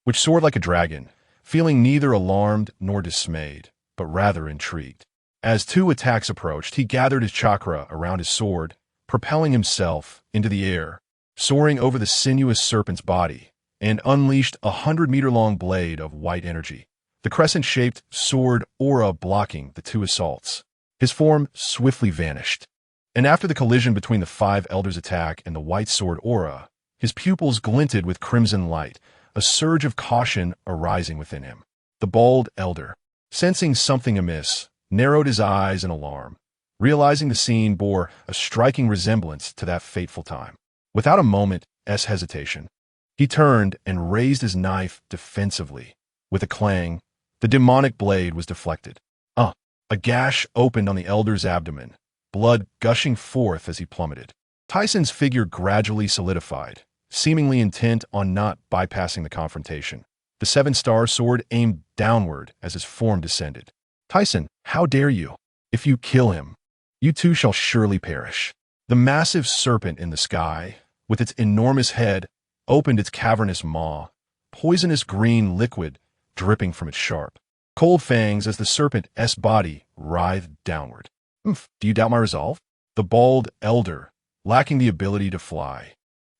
which soared like a dragon, feeling neither alarmed nor dismayed, but rather intrigued. As 2 attacks approached, he gathered his chakra around his sword, propelling himself into the air, soaring over the sinuous serpent's body, and unleashed a 100-meter-long blade of white energy, the crescent-shaped sword aura blocking the 2 assaults. His form swiftly vanished, and after the collision between the 5 elders' attack and the white sword aura, his pupils glinted with crimson light, a surge of caution arising within him. The bald elder, sensing something amiss, narrowed his eyes in alarm, realizing the scene bore a striking resemblance to that fateful time. Without a moment's hesitation, he turned and raised his knife defensively. With a clang, the demonic blade was deflected. A gash opened on the elder's abdomen, blood gushing forth as he plummeted. Tyson's figure gradually solidified, seemingly intent on not bypassing the confrontation. The 7-star sword aimed downward as his form descended. "Tyson, how dare you? If you kill him, you too shall surely perish." The massive serpent in the sky, with its enormous head, opened its cavernous maw, poisonous green liquid dripping from its sharp, cold fangs as the serpent's body writhed downward. Do you doubt my resolve?" The bald elder, lacking the ability to fly,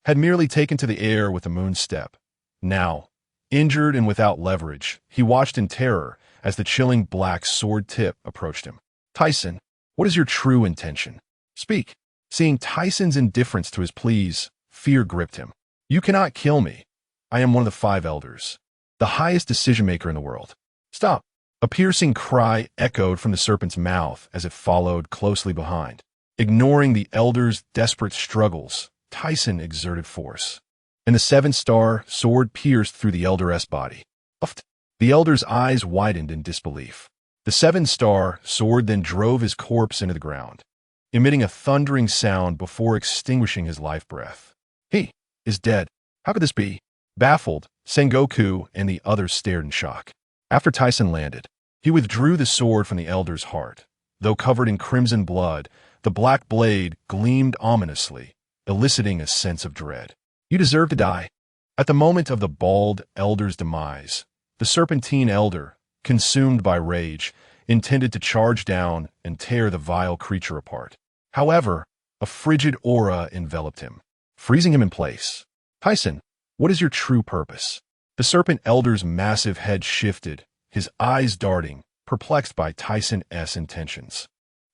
had merely taken to the air with a moon step. Now, injured and without leverage, he watched in terror as the chilling black sword tip approached him. Tyson, what is your true intention? Speak. Seeing Tyson's indifference to his pleas, fear gripped him. You cannot kill me. I am one of the 5 elders, the highest decision-maker in the world. Stop. A piercing cry echoed from the serpent's mouth as it followed closely behind. Ignoring the elder's desperate struggles, Tyson exerted force, and the 7-star sword pierced through the elder's body. The elder's eyes widened in disbelief. The 7-star sword then drove his corpse into the ground, emitting a thundering sound before extinguishing his life breath. He is dead. How could this be? Baffled, Sengoku and the others stared in shock. After Tyson landed, he withdrew the sword from the elder's heart. Though covered in crimson blood, the black blade gleamed ominously, eliciting a sense of dread. You deserve to die. At the moment of the bald elder's demise, the serpentine elder, consumed by rage, intended to charge down and tear the vile creature apart. However, a frigid aura enveloped him, freezing him in place. Tyson, what is your true purpose? The serpent elder's massive head shifted, his eyes darting, perplexed by Tyson's intentions.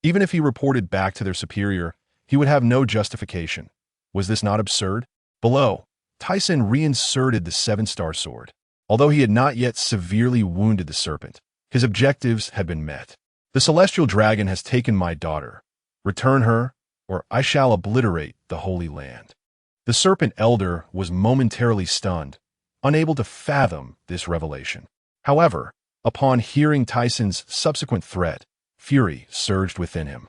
Even if he reported back to their superior, he would have no justification. Was this not absurd? Below, Tyson reinserted the 7-star sword. Although he had not yet severely wounded the serpent, his objectives had been met. The celestial dragon has taken my daughter. Return her, or I shall obliterate the Holy Land. The serpent elder was momentarily stunned, unable to fathom this revelation. However, upon hearing Tyson's subsequent threat, fury surged within him.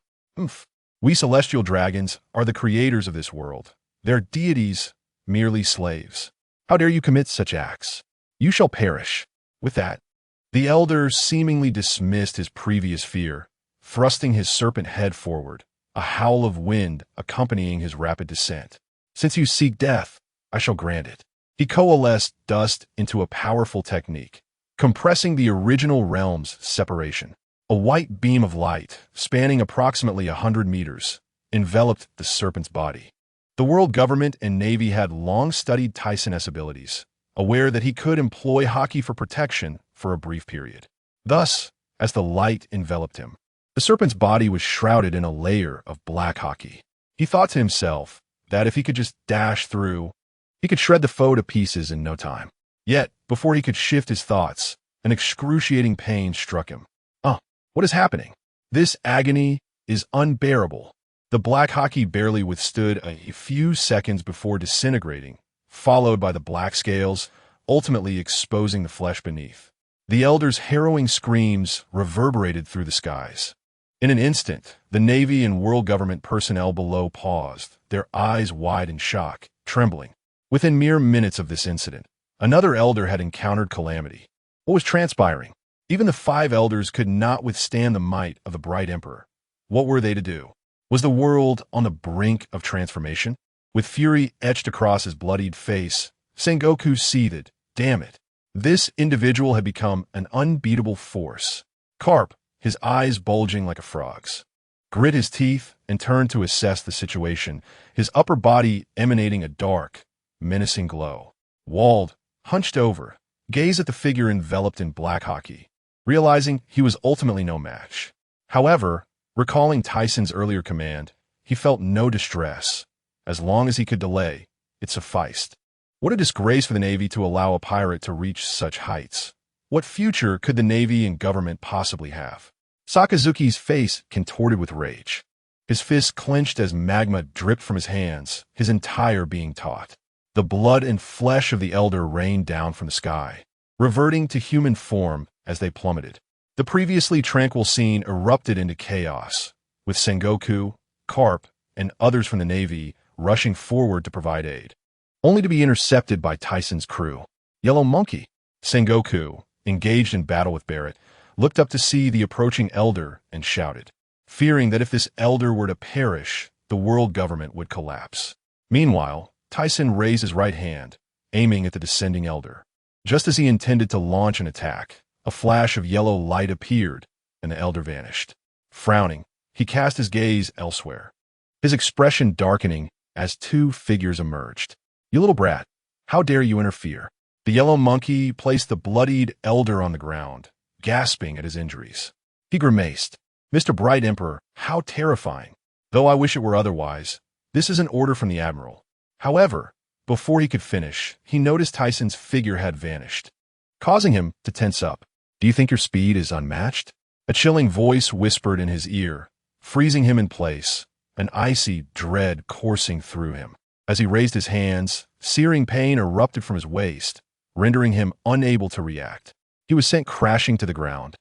We celestial dragons are the creators of this world. Their deities merely slaves. How dare you commit such acts? You shall perish. With that, the elder seemingly dismissed his previous fear, thrusting his serpent head forward, a howl of wind accompanying his rapid descent. Since you seek death, I shall grant it. He coalesced dust into a powerful technique, compressing the original realm's separation. A white beam of light, spanning approximately 100 meters, enveloped the serpent's body. The world government and navy had long studied Tyson's abilities, aware that he could employ Haki for protection for a brief period. Thus, as the light enveloped him, the serpent's body was shrouded in a layer of black Haki. He thought to himself that if he could just dash through, he could shred the foe to pieces in no time. Yet, before he could shift his thoughts, an excruciating pain struck him. What is happening? This agony is unbearable. The black Haki barely withstood a few seconds before disintegrating, followed by the black scales, ultimately exposing the flesh beneath. The elder's harrowing screams reverberated through the skies. In an instant, the Navy and world government personnel below paused, their eyes wide in shock, trembling. Within mere minutes of this incident, another elder had encountered calamity. What was transpiring? Even the 5 elders could not withstand the might of the bright emperor. What were they to do? Was the world on the brink of transformation? With fury etched across his bloodied face, Sengoku seethed. Damn it. This individual had become an unbeatable force. Carp, his eyes bulging like a frog's, grit his teeth and turned to assess the situation, his upper body emanating a dark, menacing glow. Wald, hunched over, gazed at the figure enveloped in black Haki, realizing he was ultimately no match. However, recalling Tyson's earlier command, he felt no distress. As long as he could delay, it sufficed. What a disgrace for the Navy to allow a pirate to reach such heights. What future could the Navy and government possibly have? Sakazuki's face contorted with rage. His fists clenched as magma dripped from his hands, his entire being taut. The blood and flesh of the elder rained down from the sky, reverting to human form as they plummeted. The previously tranquil scene erupted into chaos, with Sengoku, Carp, and others from the Navy rushing forward to provide aid, only to be intercepted by Tyson's crew. Yellow Monkey, Sengoku, engaged in battle with Barrett, looked up to see the approaching elder and shouted, fearing that if this elder were to perish, the world government would collapse. Meanwhile, Tyson raised his right hand, aiming at the descending elder. Just as he intended to launch an attack, a flash of yellow light appeared, and the elder vanished. Frowning, he cast his gaze elsewhere, his expression darkening as 2 figures emerged. You little brat, how dare you interfere? The yellow monkey placed the bloodied elder on the ground, gasping at his injuries. He grimaced. "Mr. Bright Emperor, how terrifying. Though I wish it were otherwise. This is an order from the Admiral." However, before he could finish, he noticed Tyson's figure had vanished, causing him to tense up. "Do you think your speed is unmatched?" A chilling voice whispered in his ear, freezing him in place, an icy dread coursing through him. As he raised his hands, searing pain erupted from his waist, rendering him unable to react. He was sent crashing to the ground,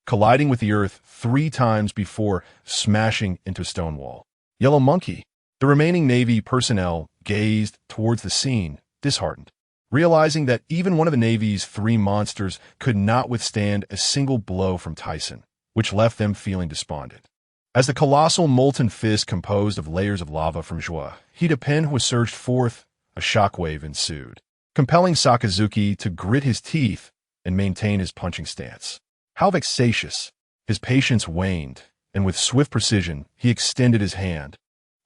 colliding with the earth 3 times before smashing into a stone wall. Yellow Monkey. The remaining Navy personnel gazed towards the scene, disheartened, realizing that even one of the Navy's 3 monsters could not withstand a single blow from Tyson, which left them feeling despondent. As the colossal molten fist composed of layers of lava from joie, heat a pen was surged forth, a shockwave ensued, compelling Sakazuki to grit his teeth and maintain his punching stance. How vexatious! His patience waned, and with swift precision, he extended his hand,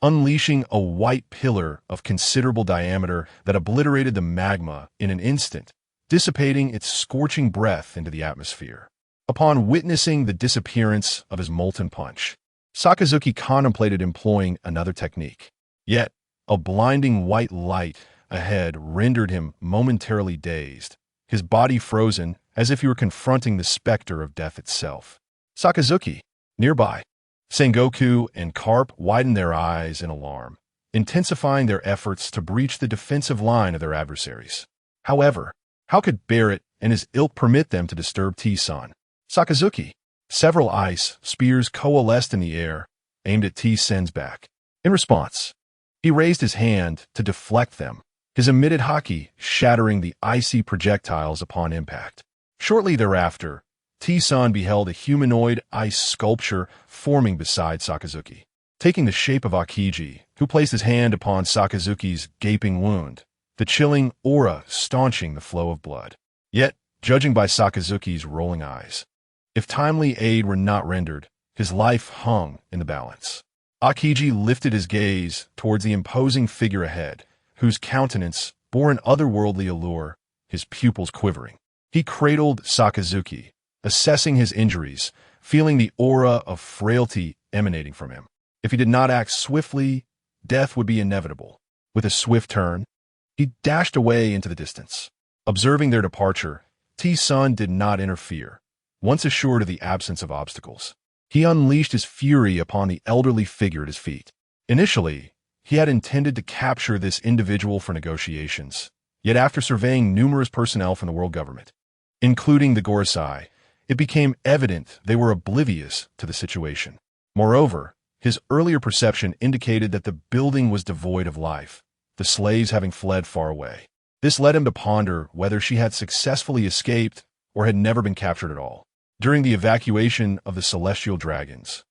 unleashing a white pillar of considerable diameter that obliterated the magma in an instant, dissipating its scorching breath into the atmosphere. Upon witnessing the disappearance of his molten punch, Sakazuki contemplated employing another technique. Yet, a blinding white light ahead rendered him momentarily dazed, his body frozen as if he were confronting the specter of death itself. Sakazuki. Nearby, Sengoku and Carp widened their eyes in alarm, intensifying their efforts to breach the defensive line of their adversaries. However, how could Barrett and his ilk permit them to disturb T-san? Sakazuki. Several ice spears coalesced in the air, aimed at T-san's back. In response, he raised his hand to deflect them, his emitted Haki shattering the icy projectiles upon impact. Shortly thereafter, T-san beheld a humanoid ice sculpture forming beside Sakazuki, taking the shape of Akiji, who placed his hand upon Sakazuki's gaping wound, the chilling aura staunching the flow of blood. Yet, judging by Sakazuki's rolling eyes, if timely aid were not rendered, his life hung in the balance. Akiji lifted his gaze towards the imposing figure ahead, whose countenance bore an otherworldly allure, his pupils quivering. He cradled Sakazuki, assessing his injuries, feeling the aura of frailty emanating from him. If he did not act swiftly, death would be inevitable. With a swift turn, he dashed away into the distance. Observing their departure, T-san did not interfere. Once assured of the absence of obstacles, he unleashed his fury upon the elderly figure at his feet. Initially, he had intended to capture this individual for negotiations, yet after surveying numerous personnel from the world government, including the Gorosei, it became evident they were oblivious to the situation. Moreover, his earlier perception indicated that the building was devoid of life, the slaves having fled far away. This led him to ponder whether she had successfully escaped or had never been captured at all. During the evacuation of the celestial dragons,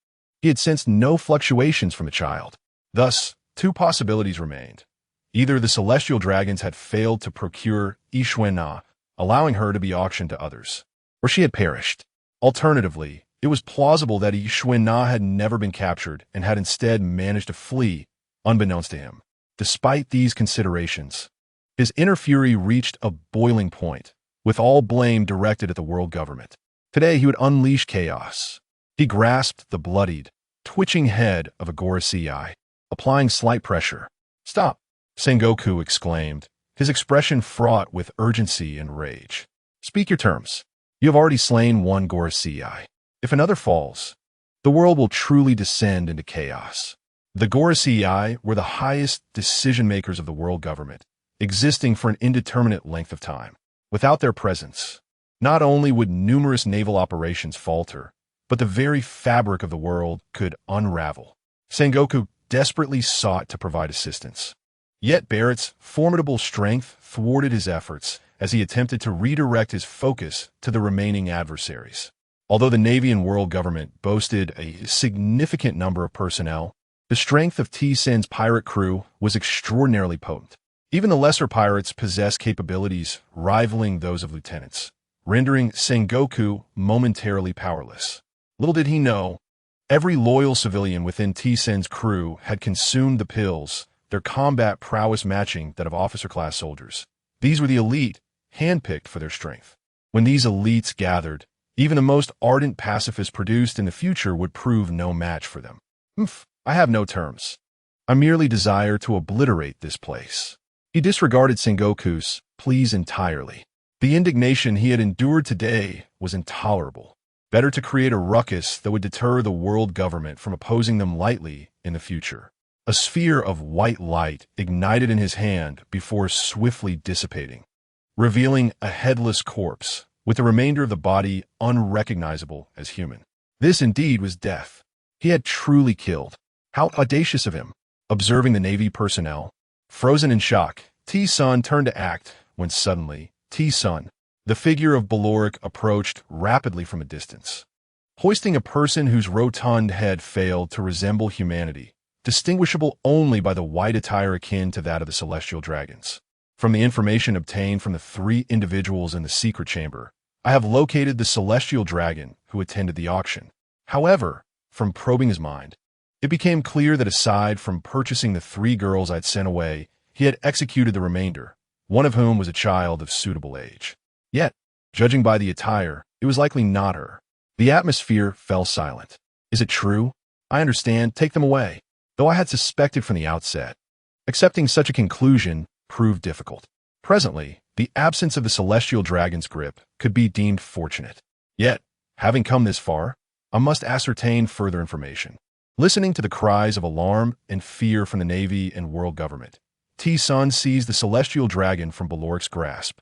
he had sensed no fluctuations from the child. Thus, 2 possibilities remained. Either the celestial dragons had failed to procure Ishuen-na, allowing her to be auctioned to others, or she had perished. Alternatively, it was plausible that Ishuen-na had never been captured and had instead managed to flee, unbeknownst to him. Despite these considerations, his inner fury reached a boiling point, with all blame directed at the world government. Today he would unleash chaos. He grasped the bloodied, twitching head of a Gorosei, applying slight pressure. "Stop!" Sengoku exclaimed, his expression fraught with urgency and rage. "Speak your terms. You have already slain 1 Gorosei. If another falls, the world will truly descend into chaos." The Gorosei were the highest decision-makers of the world government, existing for an indeterminate length of time. Without their presence, not only would numerous naval operations falter, but the very fabric of the world could unravel. Sengoku desperately sought to provide assistance. Yet Barrett's formidable strength thwarted his efforts as he attempted to redirect his focus to the remaining adversaries. Although the Navy and world government boasted a significant number of personnel, the strength of T-san's pirate crew was extraordinarily potent. Even the lesser pirates possessed capabilities rivaling those of lieutenants, rendering Sengoku momentarily powerless. Little did he know, every loyal civilian within T-san's crew had consumed the pills, their combat prowess matching that of officer-class soldiers. These were the elite, handpicked for their strength. When these elites gathered, Even the most ardent pacifists produced in the future would prove no match for them. I have no terms. I merely desire to obliterate this place. He disregarded Sengoku's pleas entirely. The indignation he had endured today was intolerable. Better to create a ruckus that would deter the world government from opposing them lightly in the future. A sphere of white light ignited in his hand before swiftly dissipating, revealing a headless corpse, with the remainder of the body unrecognizable as human. This indeed was death. He had truly killed. How audacious of him! Observing the Navy personnel, frozen in shock, T-Sun turned to act when suddenly, T-Sun, the figure of Baloric, approached rapidly from a distance. Hoisting a person whose rotund head failed to resemble humanity, distinguishable only by the white attire akin to that of the celestial dragons. From the information obtained from the 3 individuals in the secret chamber, I have located the celestial dragon who attended the auction. However, from probing his mind, it became clear that aside from purchasing the 3 girls I'd sent away, he had executed the remainder, one of whom was a child of suitable age. Yet, judging by the attire, it was likely not her. The atmosphere fell silent. Is it true? I understand, take them away. Though I had suspected from the outset, accepting such a conclusion proved difficult. Presently, the absence of the celestial dragon's grip could be deemed fortunate. Yet, having come this far, I must ascertain further information. Listening to the cries of alarm and fear from the Navy and world government, T-Sun seized the celestial dragon from Baloric's grasp,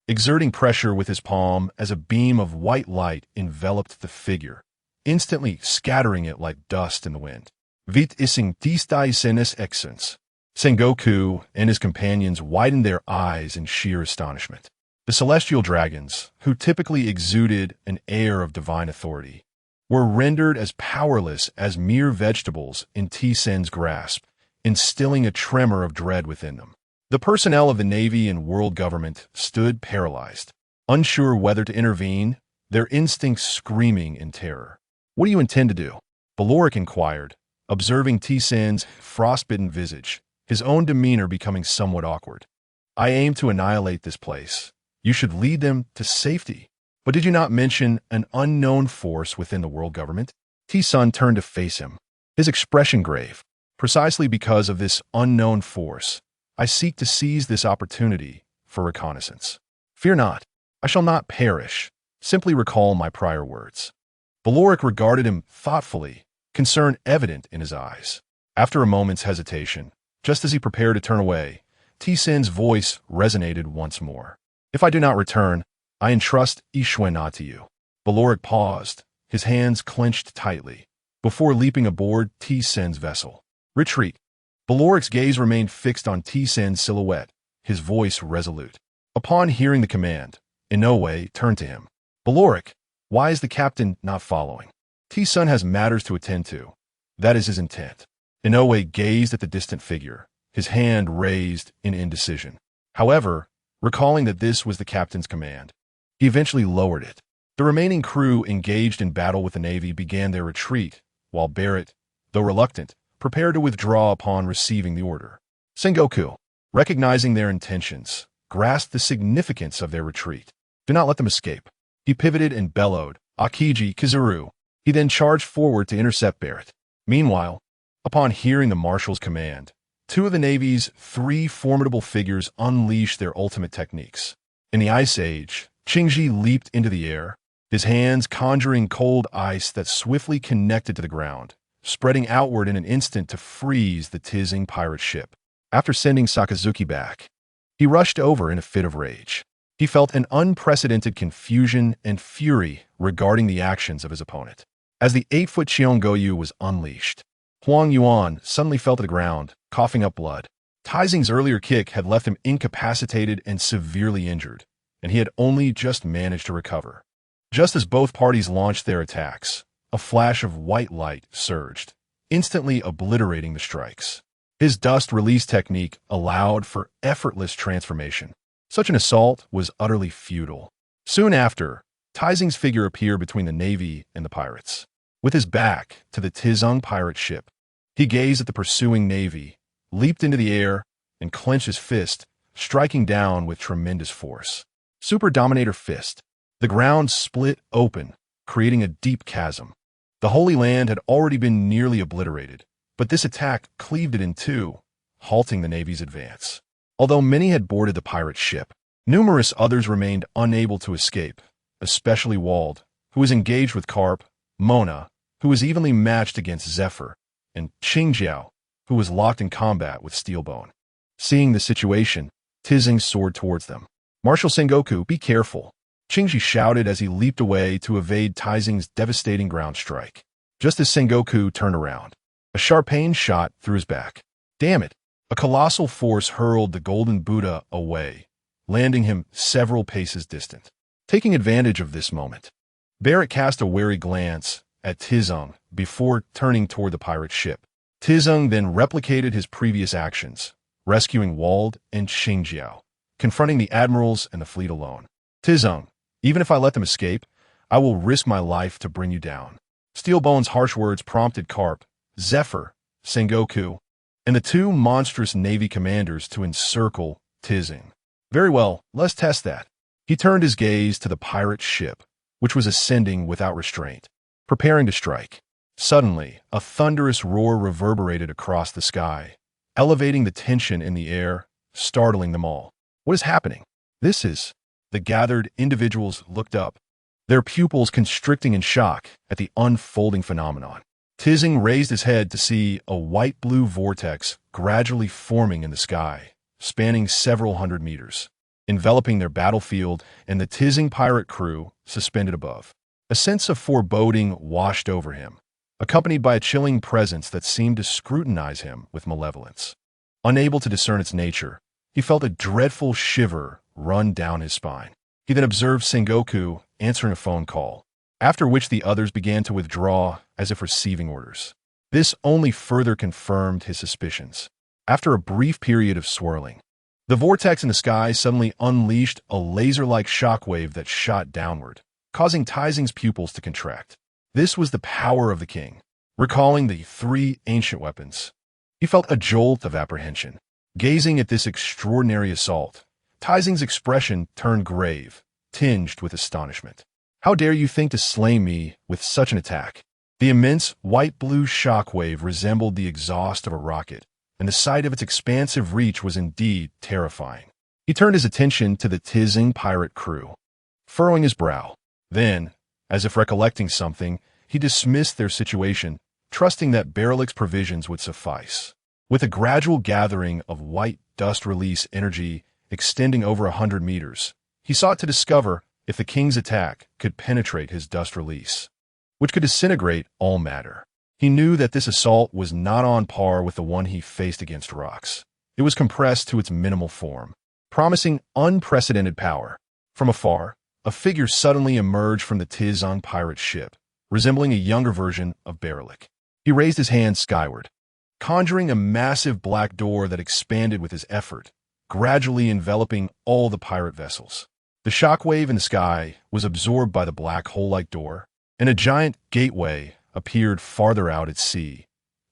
exerting pressure with his palm as a beam of white light enveloped the figure, instantly scattering it like dust in the wind. Vit ising senes exens. Sengoku and his companions widened their eyes in sheer astonishment. The celestial dragons, who typically exuded an air of divine authority, were rendered as powerless as mere vegetables in T-Sen's grasp, instilling a tremor of dread within them. The personnel of the Navy and world government stood paralyzed, unsure whether to intervene, their instincts screaming in terror. What do you intend to do? Baloric inquired, observing T-Sen's frostbitten visage, his own demeanor becoming somewhat awkward. I aim to annihilate this place. You should lead them to safety. But did you not mention an unknown force within the world government? T-Sun turned to face him, his expression grave. Precisely because of this unknown force, I seek to seize this opportunity for reconnaissance. Fear not, I shall not perish. Simply recall my prior words. Baloric regarded him thoughtfully, concern evident in his eyes. After a moment's hesitation, just as he prepared to turn away, T-Sen's voice resonated once more. If I do not return, I entrust Ishwena to you. Baloric paused, his hands clenched tightly, before leaping aboard T-Sen's vessel. Retreat. Baloric's gaze remained fixed on T-Sen's silhouette, his voice resolute. Upon hearing the command, Inoue turned to him. Baloric, why is the captain not following? T-Sun has matters to attend to. That is his intent. Inoue gazed at the distant figure, his hand raised in indecision. However, recalling that this was the captain's command, he eventually lowered it. The remaining crew engaged in battle with the Navy began their retreat, while Barrett, though reluctant, prepared to withdraw upon receiving the order. Sengoku, recognizing their intentions, grasped the significance of their retreat. Do not let them escape. He pivoted and bellowed, Akiji Kizuru. He then charged forward to intercept Barrett. Meanwhile, upon hearing the marshal's command, 2 of the Navy's 3 formidable figures unleashed their ultimate techniques. In the Ice Age, Qingji leaped into the air, his hands conjuring cold ice that swiftly connected to the ground, spreading outward in an instant to freeze the tizzing pirate ship. After sending Sakazuki back, he rushed over in a fit of rage. He felt an unprecedented confusion and fury regarding the actions of his opponent. As the 8-foot Cheongoyu was unleashed, Huang Yuan suddenly fell to the ground, coughing up blood. Taizing's earlier kick had left him incapacitated and severely injured, and he had only just managed to recover. Just as both parties launched their attacks, a flash of white light surged, instantly obliterating the strikes. His dust release technique allowed for effortless transformation. Such an assault was utterly futile. Soon after, Taizing's figure appeared between the Navy and the pirates. With his back to the Tizung pirate ship, he gazed at the pursuing Navy, leaped into the air, and clenched his fist, striking down with tremendous force. Super Dominator Fist. The ground split open, creating a deep chasm. The Holy Land had already been nearly obliterated, but this attack cleaved it in two, halting the Navy's advance. Although many had boarded the pirate ship, numerous others remained unable to escape, especially Wald, who was engaged with Karp, Mona, who was evenly matched against Zephyr, and Qingjiao, who was locked in combat with Steelbone. Seeing the situation, Tizing soared towards them. "Marshal Sengoku, be careful," Qingji shouted as he leaped away to evade Tizing's devastating ground strike. Just as Sengoku turned around, a sharp pain shot through his back. Damn it! A colossal force hurled the Golden Buddha away, landing him several paces distant. Taking advantage of this moment, Barrett cast a wary glance at Tizung before turning toward the pirate ship. Tizung then replicated his previous actions, rescuing Wald and Qingjiao, confronting the admirals and the fleet alone. "Tizung, even if I let them escape, I will risk my life to bring you down." Steelbone's harsh words prompted Karp, Zephyr, Sengoku, and the two monstrous Navy commanders to encircle Tizing. "Very well, let's test that." He turned his gaze to the pirate ship, which was ascending without restraint, preparing to strike. Suddenly, a thunderous roar reverberated across the sky, elevating the tension in the air, startling them all. "What is happening?" The gathered individuals looked up, their pupils constricting in shock at the unfolding phenomenon. Tizing raised his head to see a white-blue vortex gradually forming in the sky, spanning several hundred meters, enveloping their battlefield and the Tizing pirate crew suspended above. A sense of foreboding washed over him, accompanied by a chilling presence that seemed to scrutinize him with malevolence. Unable to discern its nature, he felt a dreadful shiver run down his spine. He then observed Sengoku answering a phone call, after which the others began to withdraw as if receiving orders. This only further confirmed his suspicions. After a brief period of swirling, the vortex in the sky suddenly unleashed a laser-like shockwave that shot downward, causing Tizing's pupils to contract. This was the power of the king. Recalling the three ancient weapons, he felt a jolt of apprehension. Gazing at this extraordinary assault, Tizing's expression turned grave, tinged with astonishment. "How dare you think to slay me with such an attack?" The immense white-blue shockwave resembled the exhaust of a rocket, and the sight of its expansive reach was indeed terrifying. He turned his attention to the Tizing pirate crew, furrowing his brow. Then, as if recollecting something, he dismissed their situation, trusting that Barelic's provisions would suffice. With a gradual gathering of white dust release energy extending over 100 meters, he sought to discover if the king's attack could penetrate his dust release, which could disintegrate all matter. He knew that this assault was not on par with the one he faced against rocks. It was compressed to its minimal form, promising unprecedented power. From afar, a figure suddenly emerged from the Tizong pirate ship, resembling a younger version of Barelic. He raised his hand skyward, conjuring a massive black door that expanded with his effort, gradually enveloping all the pirate vessels. The shockwave in the sky was absorbed by the black hole-like door, and a giant gateway appeared farther out at sea,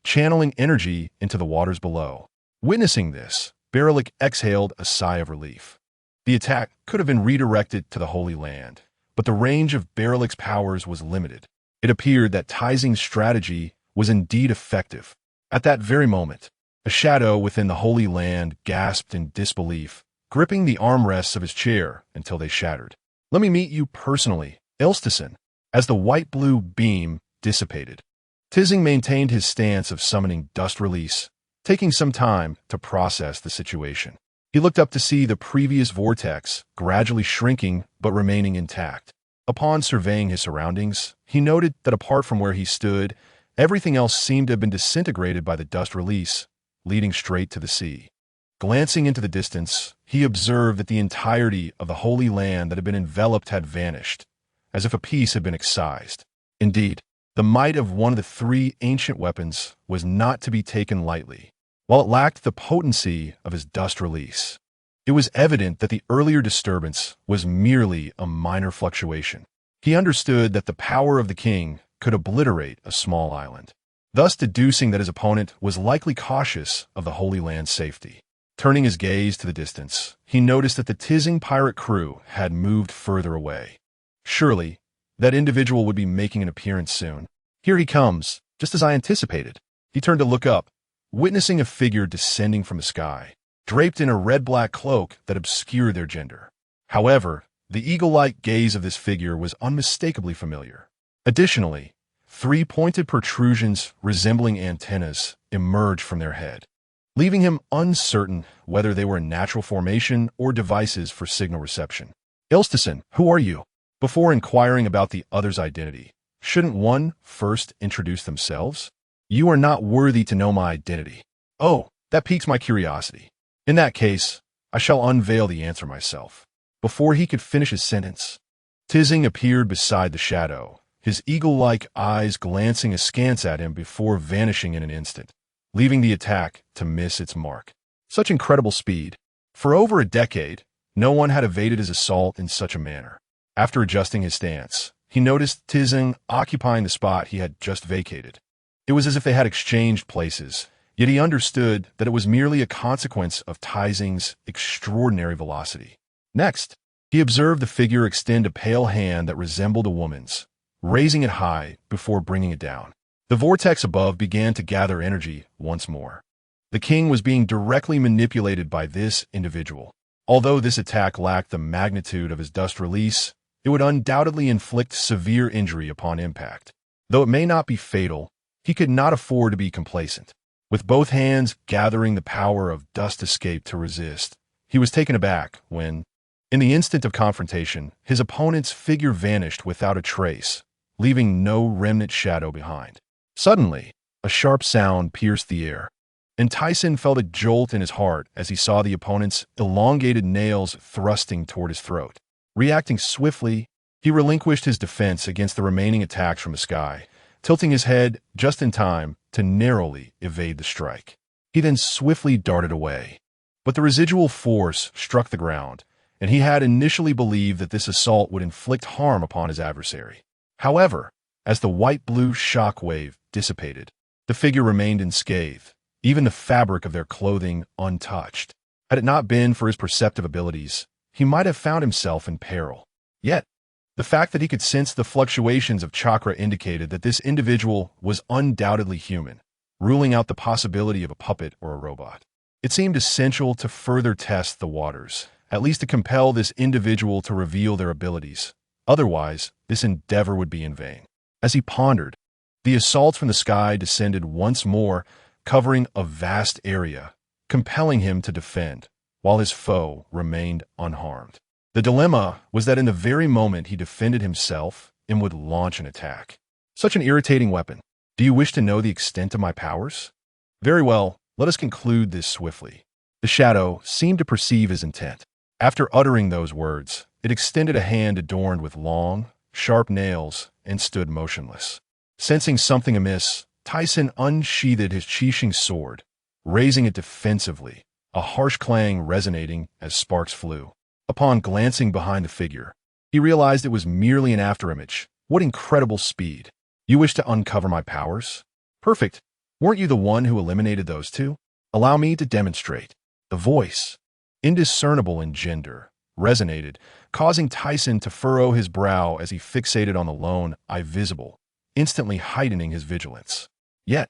channeling energy into the waters below. Witnessing this, Barelic exhaled a sigh of relief. The attack could have been redirected to the Holy Land, but the range of Barelic's powers was limited. It appeared that Tizing's strategy was indeed effective. At that very moment, a shadow within the Holy Land gasped in disbelief, gripping the armrests of his chair until they shattered. "Let me meet you personally, Elstison." As the white-blue beam dissipated, Tizing maintained his stance of summoning dust release, taking some time to process the situation. He looked up to see the previous vortex gradually shrinking but remaining intact. Upon surveying his surroundings, he noted that apart from where he stood, everything else seemed to have been disintegrated by the dust release, leading straight to the sea. Glancing into the distance, he observed that the entirety of the Holy Land that had been enveloped had vanished, as if a piece had been excised. Indeed, the might of one of the three ancient weapons was not to be taken lightly. While it lacked the potency of his dust release, it was evident that the earlier disturbance was merely a minor fluctuation. He understood that the power of the king could obliterate a small island, thus deducing that his opponent was likely cautious of the Holy Land's safety. Turning his gaze to the distance, he noticed that the Tizing pirate crew had moved further away. Surely, That individual would be making an appearance soon. Here he comes, just as I anticipated. He turned to look up, witnessing a figure descending from the sky, draped in a red-black cloak that obscured their gender. However, the eagle-like gaze of this figure was unmistakably familiar. Additionally, 3 pointed protrusions resembling antennas emerged from their head, leaving him uncertain whether they were a natural formation or devices for signal reception. Ilstison, who are you? Before inquiring about the other's identity, shouldn't one first introduce themselves? You are not worthy to know my identity. Oh, that piques my curiosity. In that case, I shall unveil the answer myself. Before he could finish his sentence, Tizing appeared beside the shadow, his eagle-like eyes glancing askance at him before vanishing in an instant, leaving the attack to miss its mark. Such incredible speed. For over a decade, no one had evaded his assault in such a manner. After adjusting his stance, he noticed Tizing occupying the spot he had just vacated. It was as if they had exchanged places, yet he understood that it was merely a consequence of Tizing's extraordinary velocity. Next, he observed the figure extend a pale hand that resembled a woman's, raising it high before bringing it down. The vortex above began to gather energy once more. The king was being directly manipulated by this individual. Although this attack lacked the magnitude of his dust release, it would undoubtedly inflict severe injury upon impact. Though it may not be fatal, he could not afford to be complacent. With both hands gathering the power of dust escape to resist, he was taken aback when, in the instant of confrontation, his opponent's figure vanished without a trace, leaving no remnant shadow behind. Suddenly, a sharp sound pierced the air, and Tyson felt a jolt in his heart as he saw the opponent's elongated nails thrusting toward his throat. Reacting swiftly, he relinquished his defense against the remaining attacks from the sky, tilting his head just in time to narrowly evade the strike. He then swiftly darted away. But the residual force struck the ground, and he had initially believed that this assault would inflict harm upon his adversary. However, as the white-blue shock wave dissipated, the figure remained unscathed, even the fabric of their clothing untouched. Had it not been for his perceptive abilities, he might have found himself in peril. Yet, the fact that he could sense the fluctuations of chakra indicated that this individual was undoubtedly human, ruling out the possibility of a puppet or a robot. It seemed essential to further test the waters, at least to compel this individual to reveal their abilities. Otherwise, this endeavor would be in vain. As he pondered, the assaults from the sky descended once more, covering a vast area, compelling him to defend, while his foe remained unharmed. The dilemma was that in the very moment he defended himself and would launch an attack. Such an irritating weapon. Do you wish to know the extent of my powers? Very well, let us conclude this swiftly. The shadow seemed to perceive his intent. After uttering those words, it extended a hand adorned with long, sharp nails and stood motionless. Sensing something amiss, Tyson unsheathed his Qixing sword, raising it defensively, a harsh clang resonating as sparks flew. Upon glancing behind the figure, he realized it was merely an afterimage. What incredible speed! You wish to uncover my powers? Perfect. Weren't you the one who eliminated those two? Allow me to demonstrate. The voice, indiscernible in gender, resonated, causing Tyson to furrow his brow as he fixated on the lone eye visible, instantly heightening his vigilance. Yet,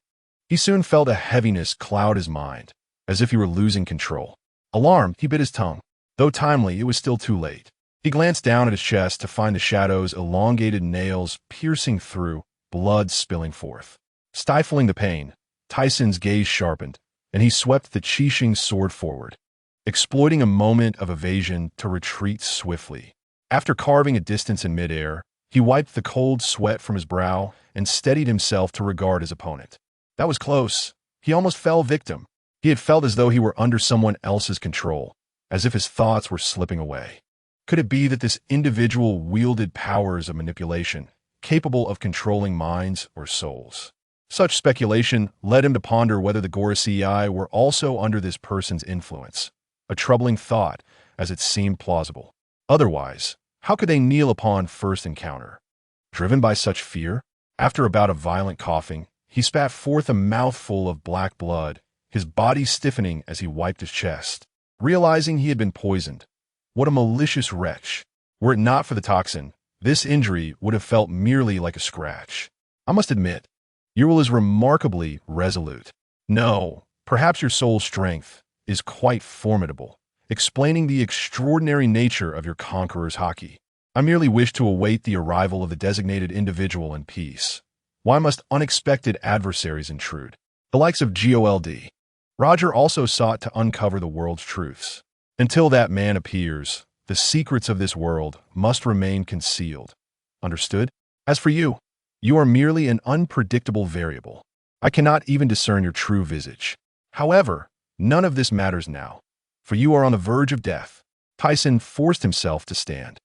he soon felt a heaviness cloud his mind, as if he were losing control. Alarmed, he bit his tongue. Though timely, it was still too late. He glanced down at his chest to find the shadow's elongated nails piercing through, blood spilling forth. Stifling the pain, Tyson's gaze sharpened, and he swept the Qixing sword forward, exploiting a moment of evasion to retreat swiftly. After carving a distance in midair, he wiped the cold sweat from his brow and steadied himself to regard his opponent. That was close. He almost fell victim. He had felt as though he were under someone else's control, as if his thoughts were slipping away. Could it be that this individual wielded powers of manipulation, capable of controlling minds or souls? Such speculation led him to ponder whether the Gorosei were also under this person's influence, a troubling thought, as it seemed plausible. Otherwise, how could they kneel upon first encounter? Driven by such fear, after a bout of violent coughing, he spat forth a mouthful of black blood, his body stiffening as he wiped his chest. Realizing he had been poisoned, what a malicious wretch! Were it not for the toxin, this injury would have felt merely like a scratch. I must admit, your will is remarkably resolute. No, perhaps your soul's strength is quite formidable, explaining the extraordinary nature of your conqueror's Haki. I merely wish to await the arrival of the designated individual in peace. Why must unexpected adversaries intrude? The likes of GOLD. Roger also sought to uncover the world's truths. Until that man appears, the secrets of this world must remain concealed. Understood? As for you, you are merely an unpredictable variable. I cannot even discern your true visage. However, none of this matters now, for you are on the verge of death. Tyson forced himself to stand,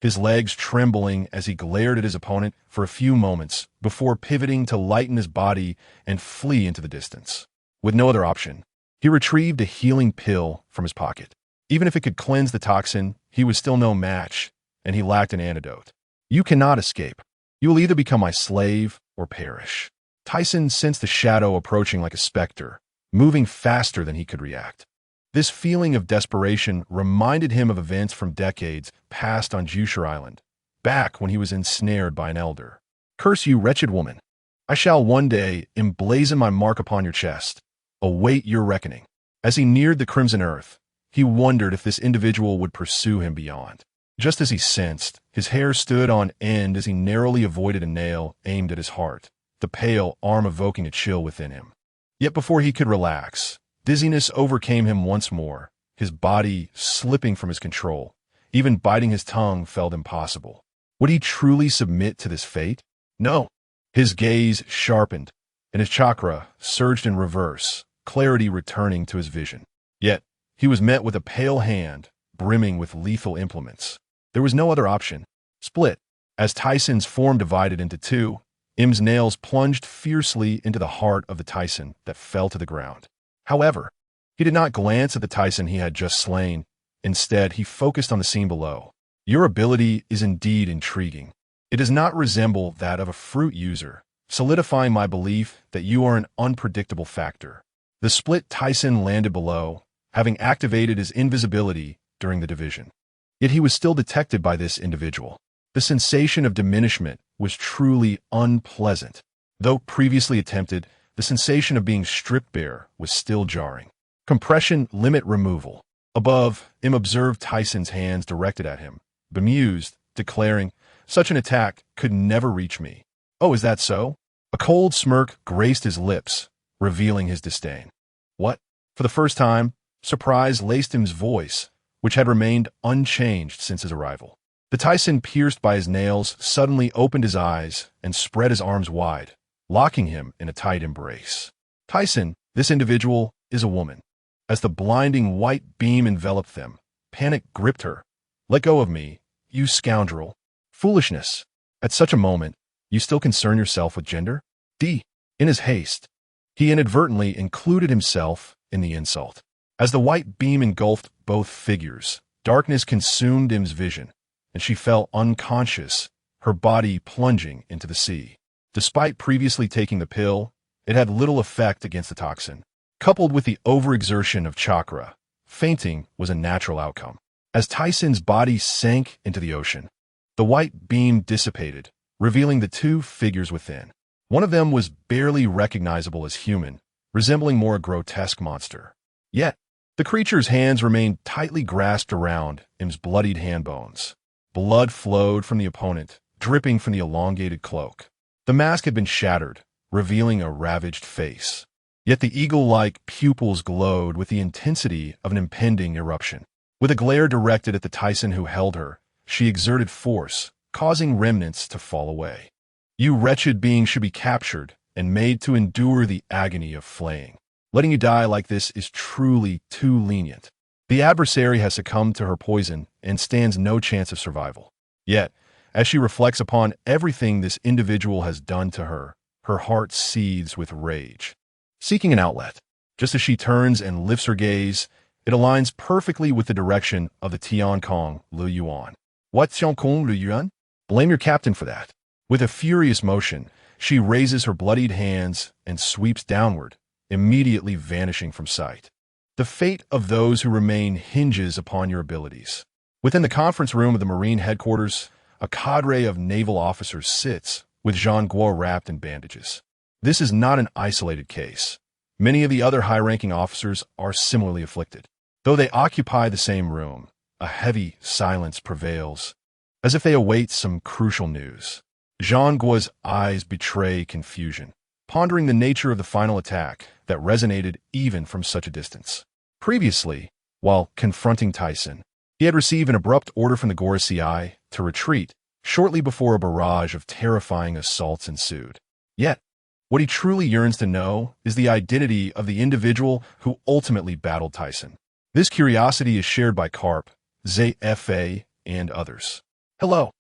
his legs trembling as he glared at his opponent for a few moments before pivoting to lighten his body and flee into the distance. With no other option, he retrieved a healing pill from his pocket. Even if it could cleanse the toxin, he was still no match, and he lacked an antidote. You cannot escape. You will either become my slave or perish. Tyson sensed the shadow approaching like a specter, moving faster than he could react. This feeling of desperation reminded him of events from decades past on Jusher Island, back when he was ensnared by an elder. Curse you, wretched woman. I shall one day emblazon my mark upon your chest. Await your reckoning. As he neared the crimson earth, he wondered if this individual would pursue him beyond. Just as he sensed, his hair stood on end as he narrowly avoided a nail aimed at his heart, the pale arm evoking a chill within him. Yet before he could relax, dizziness overcame him once more, his body slipping from his control. Even biting his tongue felt impossible. Would he truly submit to this fate? No. His gaze sharpened, and his chakra surged in reverse, clarity returning to his vision. Yet, he was met with a pale hand, brimming with lethal implements. There was no other option. Split. As Tyson's form divided into two, Im's nails plunged fiercely into the heart of the Tyson that fell to the ground. However, he did not glance at the Tyson he had just slain. Instead, he focused on the scene below. Your ability is indeed intriguing. It does not resemble that of a fruit user, solidifying my belief that you are an unpredictable factor. The split Tyson landed below, having activated his invisibility during the division. Yet he was still detected by this individual. The sensation of diminishment was truly unpleasant. Though previously attempted, the sensation of being stripped bare was still jarring. Compression limit removal. Above, Im observed Tyson's hands directed at him, bemused, declaring, "Such an attack could never reach me." "Oh, is that so?" A cold smirk graced his lips, revealing his disdain. What? For the first time, surprise laced Im's voice, which had remained unchanged since his arrival. The Tyson, pierced by his nails, suddenly opened his eyes and spread his arms wide, locking him in a tight embrace. Tyson, this individual, is a woman. As the blinding white beam enveloped them, panic gripped her. "Let go of me, you scoundrel." Foolishness. At such a moment, you still concern yourself with gender? In his haste, he inadvertently included himself in the insult. As the white beam engulfed both figures, darkness consumed Im's vision, and she fell unconscious, her body plunging into the sea. Despite previously taking the pill, it had little effect against the toxin. Coupled with the overexertion of chakra, fainting was a natural outcome. As Tyson's body sank into the ocean, the white beam dissipated, revealing the two figures within. One of them was barely recognizable as human, resembling more a grotesque monster. Yet, the creature's hands remained tightly grasped around Im's bloodied hand bones. Blood flowed from the opponent, dripping from the elongated cloak. The mask had been shattered, revealing a ravaged face. Yet the eagle-like pupils glowed with the intensity of an impending eruption. With a glare directed at the Tyson who held her, she exerted force, causing remnants to fall away. You wretched being should be captured and made to endure the agony of flaying. Letting you die like this is truly too lenient. The adversary has succumbed to her poison and stands no chance of survival. Yet, as she reflects upon everything this individual has done to her, her heart seethes with rage. Seeking an outlet, just as she turns and lifts her gaze, it aligns perfectly with the direction of the Tiancong Le Yuan. What Tiancong Le Yuan? Blame your captain for that. With a furious motion, she raises her bloodied hands and sweeps downward, immediately vanishing from sight. The fate of those who remain hinges upon your abilities. Within the conference room of the Marine headquarters, a cadre of naval officers sits, with Jean Guo wrapped in bandages. This is not an isolated case. Many of the other high-ranking officers are similarly afflicted. Though they occupy the same room, a heavy silence prevails, as if they await some crucial news. Jean Guo's eyes betray confusion, pondering the nature of the final attack that resonated even from such a distance. Previously, while confronting Tyson, he had received an abrupt order from the Gorosei to retreat shortly before a barrage of terrifying assaults ensued. Yet, what he truly yearns to know is the identity of the individual who ultimately battled Tyson. This curiosity is shared by Karp, ZFA, and others. Hello.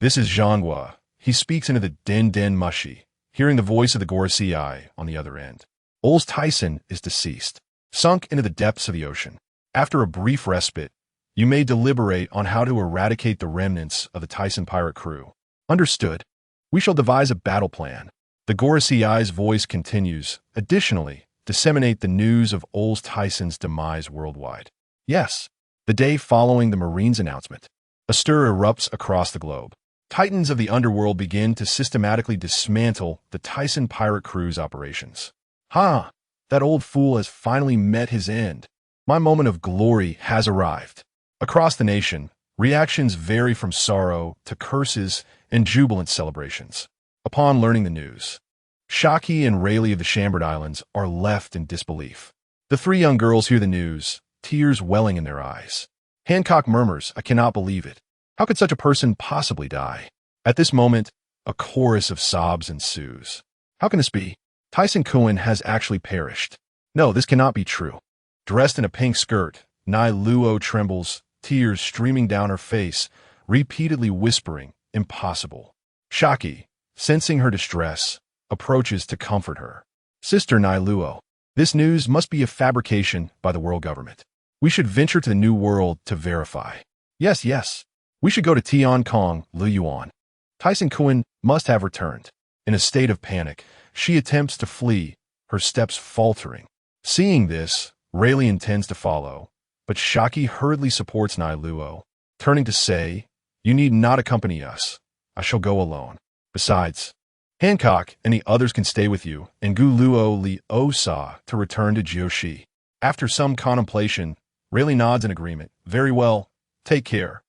This is Zhanghua. He speaks into the Den Den Mushi, hearing the voice of the Gorosei on the other end. Ols Tyson is deceased, sunk into the depths of the ocean. After a brief respite, you may deliberate on how to eradicate the remnants of the Tyson pirate crew. Understood. We shall devise a battle plan. The Gorosei's voice continues. Additionally, disseminate the news of Ols Tyson's demise worldwide. Yes. The day following the Marine's announcement, a stir erupts across the globe. Titans of the underworld begin to systematically dismantle the Tyson pirate crew's operations. That old fool has finally met his end. My moment of glory has arrived. Across the nation, reactions vary from sorrow to curses and jubilant celebrations. Upon learning the news, Haki and Rayleigh of the Chambered Islands are left in disbelief. The three young girls hear the news, tears welling in their eyes. Hancock murmurs, "I cannot believe it. How could such a person possibly die?" At this moment, a chorus of sobs ensues. How can this be? Tyson Cohen has actually perished. No, this cannot be true. Dressed in a pink skirt, Nai Luo trembles, tears streaming down her face, repeatedly whispering, "Impossible." Haki, sensing her distress, approaches to comfort her. "Sister Nai Luo, this news must be a fabrication by the world government. We should venture to the New World to verify." Yes. We should go to Tian Kong, Lu Yuan. Tyson Cohen must have returned. In a state of panic, she attempts to flee, her steps faltering. Seeing this, Rayleigh intends to follow, but Haki hurriedly supports Nai Luo, turning to say, "You need not accompany us. I shall go alone. Besides, Hancock and the others can stay with you, and Gu Luo Li Osa to return to Jiushi." After some contemplation, Rayleigh nods in agreement. "Very well. Take care."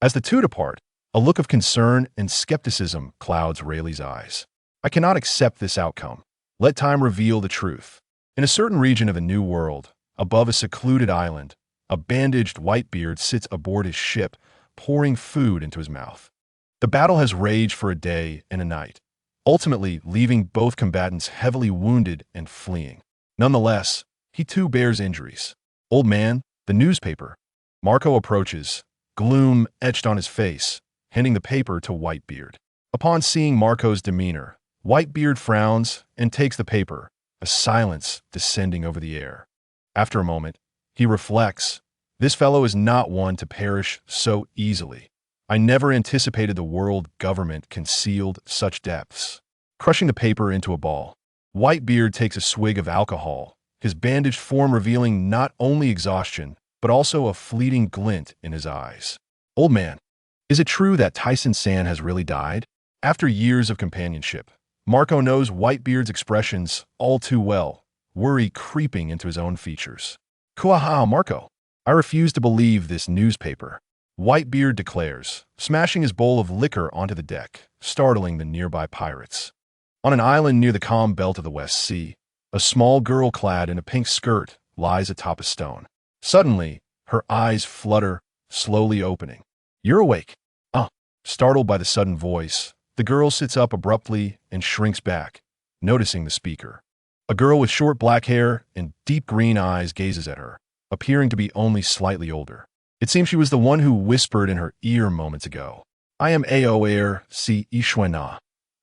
As the two depart, a look of concern and skepticism clouds Rayleigh's eyes. "I cannot accept this outcome. Let time reveal the truth." In a certain region of the New World, above a secluded island, a bandaged Whitebeard sits aboard his ship, pouring food into his mouth. The battle has raged for a day and a night, ultimately leaving both combatants heavily wounded and fleeing. Nonetheless, he too bears injuries. "Old man, the newspaper." Marco approaches, gloom etched on his face, handing the paper to Whitebeard. Upon seeing Marco's demeanor, Whitebeard frowns and takes the paper, a silence descending over the air. After a moment, he reflects, "This fellow is not one to perish so easily. I never anticipated the world government concealed such depths." Crushing the paper into a ball, Whitebeard takes a swig of alcohol, his bandaged form revealing not only exhaustion, but also a fleeting glint in his eyes. "Old man, is it true that Tyson San has really died?" After years of companionship, Marco knows Whitebeard's expressions all too well, worry creeping into his own features. "Kuaha, Marco, I refuse to believe this newspaper," Whitebeard declares, smashing his bowl of liquor onto the deck, startling the nearby pirates. On an island near the calm belt of the West Sea, a small girl clad in a pink skirt lies atop a stone. Suddenly, her eyes flutter, slowly opening. "You're awake." Startled by the sudden voice, the girl sits up abruptly and shrinks back, noticing the speaker. A girl with short black hair and deep green eyes gazes at her, appearing to be only slightly older. It seems she was the one who whispered in her ear moments ago. "I am Aoer Si Ishwena.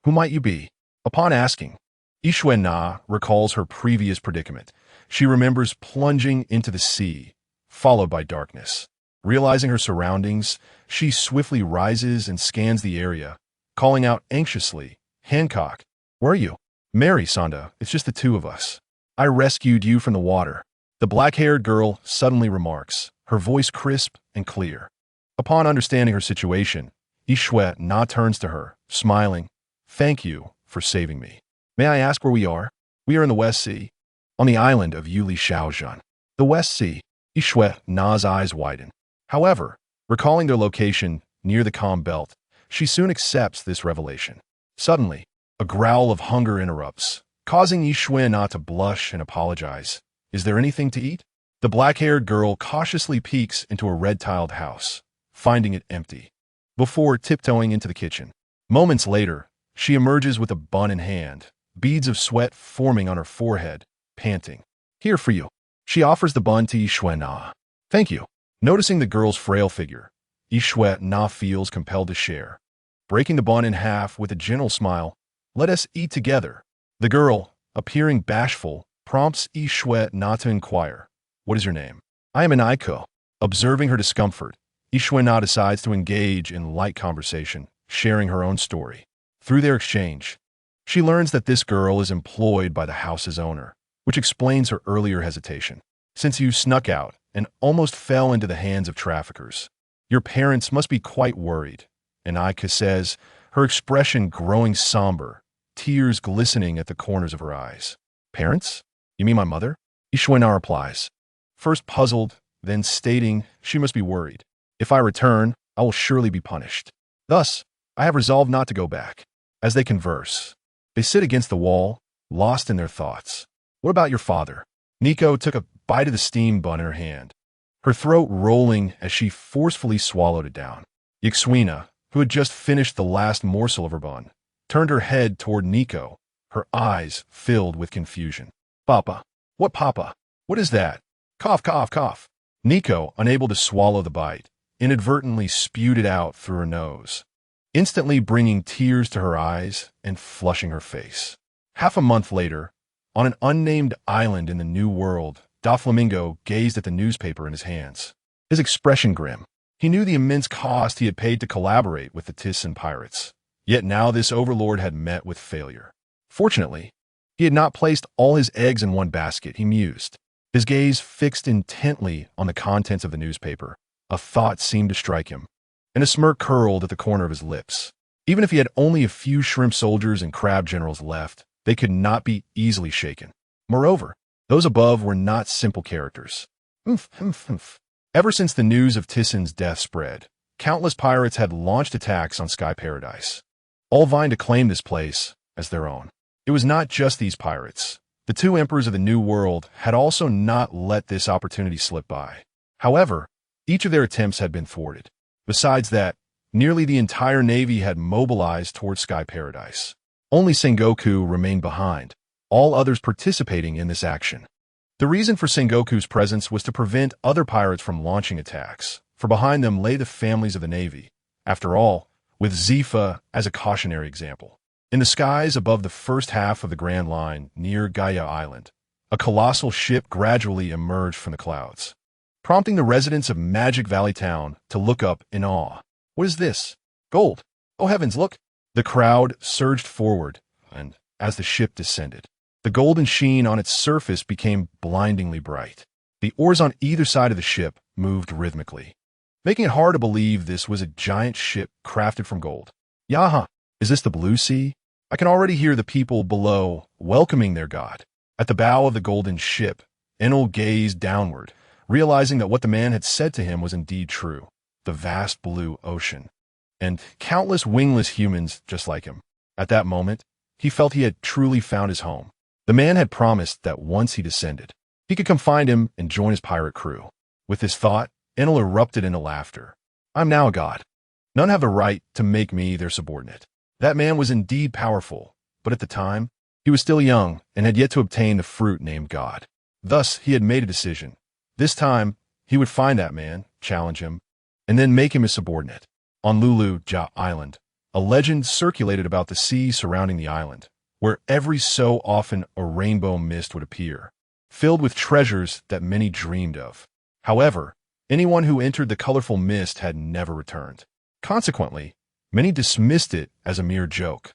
Who might you be?" Upon asking, Ishwena recalls her previous predicament. She remembers plunging into the sea, followed by darkness. Realizing her surroundings, she swiftly rises and scans the area, calling out anxiously, "Hancock, where are you?" "Mary, Sonda, it's just the two of us. I rescued you from the water," the black-haired girl suddenly remarks, her voice crisp and clear. Upon understanding her situation, Ishwe Na turns to her, smiling. Thank you for saving me. May I ask where we are? We are in the West Sea, on the island of Yuli Shaozhan. The West Sea. Ishwe Na's eyes widen. However, recalling their location near the calm belt, she soon accepts this revelation. Suddenly, a growl of hunger interrupts, causing Ishwe Na to blush and apologize. Is there anything to eat? The black-haired girl cautiously peeks into a red-tiled house, finding it empty, before tiptoeing into the kitchen. Moments later, she emerges with a bun in hand, beads of sweat forming on her forehead, panting. Here for you. She offers the bun to Ishwe Na. Thank you. Noticing the girl's frail figure, Ishwe Na feels compelled to share. Breaking the bun in half with a gentle smile, let us eat together. The girl, appearing bashful, prompts Ishwe Na to inquire. What is your name? I am Inaiko. Observing her discomfort, Ishwe Na decides to engage in light conversation, sharing her own story. Through their exchange, she learns that this girl is employed by the house's owner, which explains her earlier hesitation. Since you snuck out and almost fell into the hands of traffickers, your parents must be quite worried. Inaiko says, her expression growing somber, tears glistening at the corners of her eyes. Parents? You mean my mother? Ishwe Na replies, first puzzled, then stating she must be worried. If I return, I will surely be punished. Thus, I have resolved not to go back. As they converse, they sit against the wall, lost in their thoughts. What about your father? Nico took a bite of the steamed bun in her hand, her throat rolling as she forcefully swallowed it down. Yixwina, who had just finished the last morsel of her bun, turned her head toward Nico, her eyes filled with confusion. Papa. What Papa? What is that? Cough, cough, cough. Nico, unable to swallow the bite, inadvertently spewed it out through her nose, instantly bringing tears to her eyes and flushing her face. Half a month later, on an unnamed island in the New World, Doflamingo gazed at the newspaper in his hands, his expression grim. He knew the immense cost he had paid to collaborate with the Tisan pirates, yet now this overlord had met with failure. Fortunately, he had not placed all his eggs in one basket, he mused, his gaze fixed intently on the contents of the newspaper. A thought seemed to strike him, and a smirk curled at the corner of his lips. Even if he had only a few shrimp soldiers and crab generals left, they could not be easily shaken. Moreover, those above were not simple characters. Ever since the news of Tisan's death spread, countless pirates had launched attacks on Sky Paradise, all vying to claim this place as their own. It was not just these pirates. The two emperors of the New World had also not let this opportunity slip by. However, each of their attempts had been thwarted. Besides that, nearly the entire navy had mobilized towards Sky Paradise. Only Sengoku remained behind, all others participating in this action. The reason for Sengoku's presence was to prevent other pirates from launching attacks, for behind them lay the families of the navy. After all, with Zifa as a cautionary example. In the skies above the first half of the Grand Line near Gaia Island, a colossal ship gradually emerged from the clouds, prompting the residents of Magic Valley Town to look up in awe. What is this? Gold. Oh heavens, look! The crowd surged forward, and as the ship descended, the golden sheen on its surface became blindingly bright. The oars on either side of the ship moved rhythmically, making it hard to believe this was a giant ship crafted from gold. Yaha! Is this the Blue Sea? I can already hear the people below welcoming their god. At the bow of the golden ship, Enel gazed downward, realizing that what the man had said to him was indeed true. The vast blue ocean, and countless wingless humans just like him. At that moment, he felt he had truly found his home. The man had promised that once he descended, he could come find him and join his pirate crew. With this thought, Enel erupted into laughter. I'm now a god. None have the right to make me their subordinate. That man was indeed powerful, but at the time, he was still young and had yet to obtain the fruit named God. Thus, he had made a decision. This time, he would find that man, challenge him, and then make him his subordinate. On Lulu Ja Island, a legend circulated about the sea surrounding the island, where every so often a rainbow mist would appear, filled with treasures that many dreamed of. However, anyone who entered the colorful mist had never returned. Consequently, many dismissed it as a mere joke,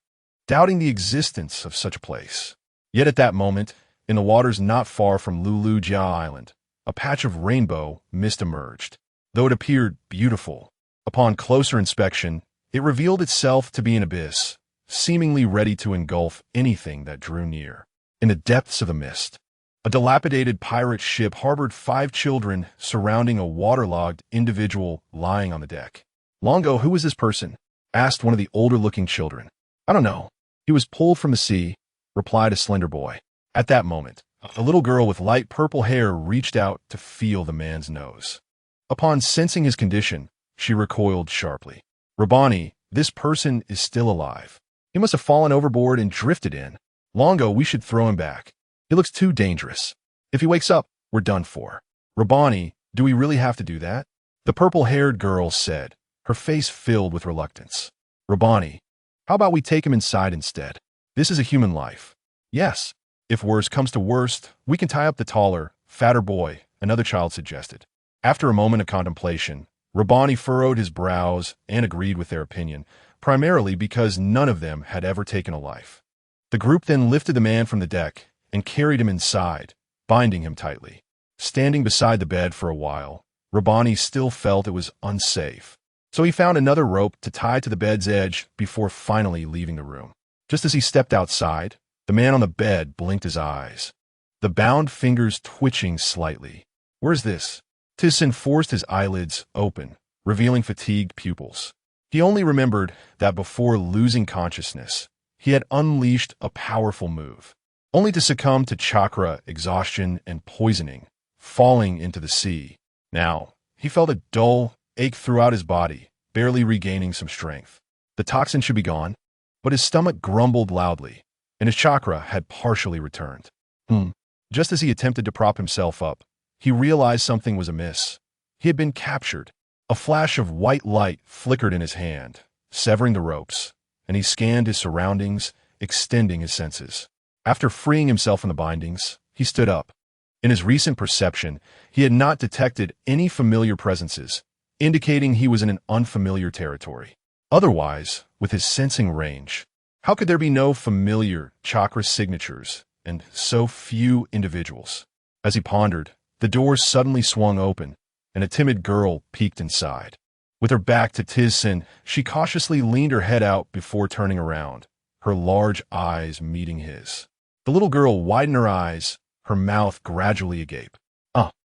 doubting the existence of such a place. Yet at that moment, in the waters not far from Lulu Jia Island, a patch of rainbow mist emerged. Though it appeared beautiful, upon closer inspection, It revealed itself to be an abyss, seemingly ready to engulf anything that drew near. In the depths of the mist, a dilapidated pirate ship harbored 5 children surrounding a waterlogged individual lying on the deck. "Longo, who is this person?" asked one of the older-looking children. "I don't know. He was pulled from the sea," replied a slender boy. At that moment, a little girl with light purple hair reached out to feel the man's nose. Upon sensing his condition, she recoiled sharply. "Rabbani, this person is still alive. He must have fallen overboard and drifted in. Longo, we should throw him back. He looks too dangerous. If he wakes up, we're done for." "Rabbani, do we really have to do that?" the purple-haired girl said, her face filled with reluctance. "Rabbani, how about we take him inside instead? This is a human life." "Yes. If worst comes to worst, we can tie up the taller, fatter boy," another child suggested. After a moment of contemplation, Rabbani furrowed his brows and agreed with their opinion, primarily because none of them had ever taken a life. The group then lifted the man from the deck and carried him inside, binding him tightly. Standing beside the bed for a while, Rabbani still felt it was unsafe, so he found another rope to tie to the bed's edge before finally leaving the room. Just as he stepped outside, the man on the bed blinked his eyes, the bound fingers twitching slightly. "Where's this?" Tissin forced his eyelids open, revealing fatigued pupils. He only remembered that before losing consciousness, he had unleashed a powerful move, only to succumb to chakra exhaustion and poisoning, falling into the sea. Now, he felt a dull ache throughout his body, barely regaining some strength. The toxin should be gone, but his stomach grumbled loudly, and his chakra had partially returned. Just as he attempted to prop himself up, he realized something was amiss. He had been captured. A flash of white light flickered in his hand, severing the ropes, and he scanned his surroundings, extending his senses. After freeing himself from the bindings, he stood up. In his recent perception, he had not detected any familiar presences, indicating he was in an unfamiliar territory. Otherwise, with his sensing range, how could there be no familiar chakra signatures and so few individuals? As he pondered, the door suddenly swung open, and a timid girl peeked inside. With her back to Tissin, she cautiously leaned her head out before turning around, her large eyes meeting his. The little girl widened her eyes, her mouth gradually agape.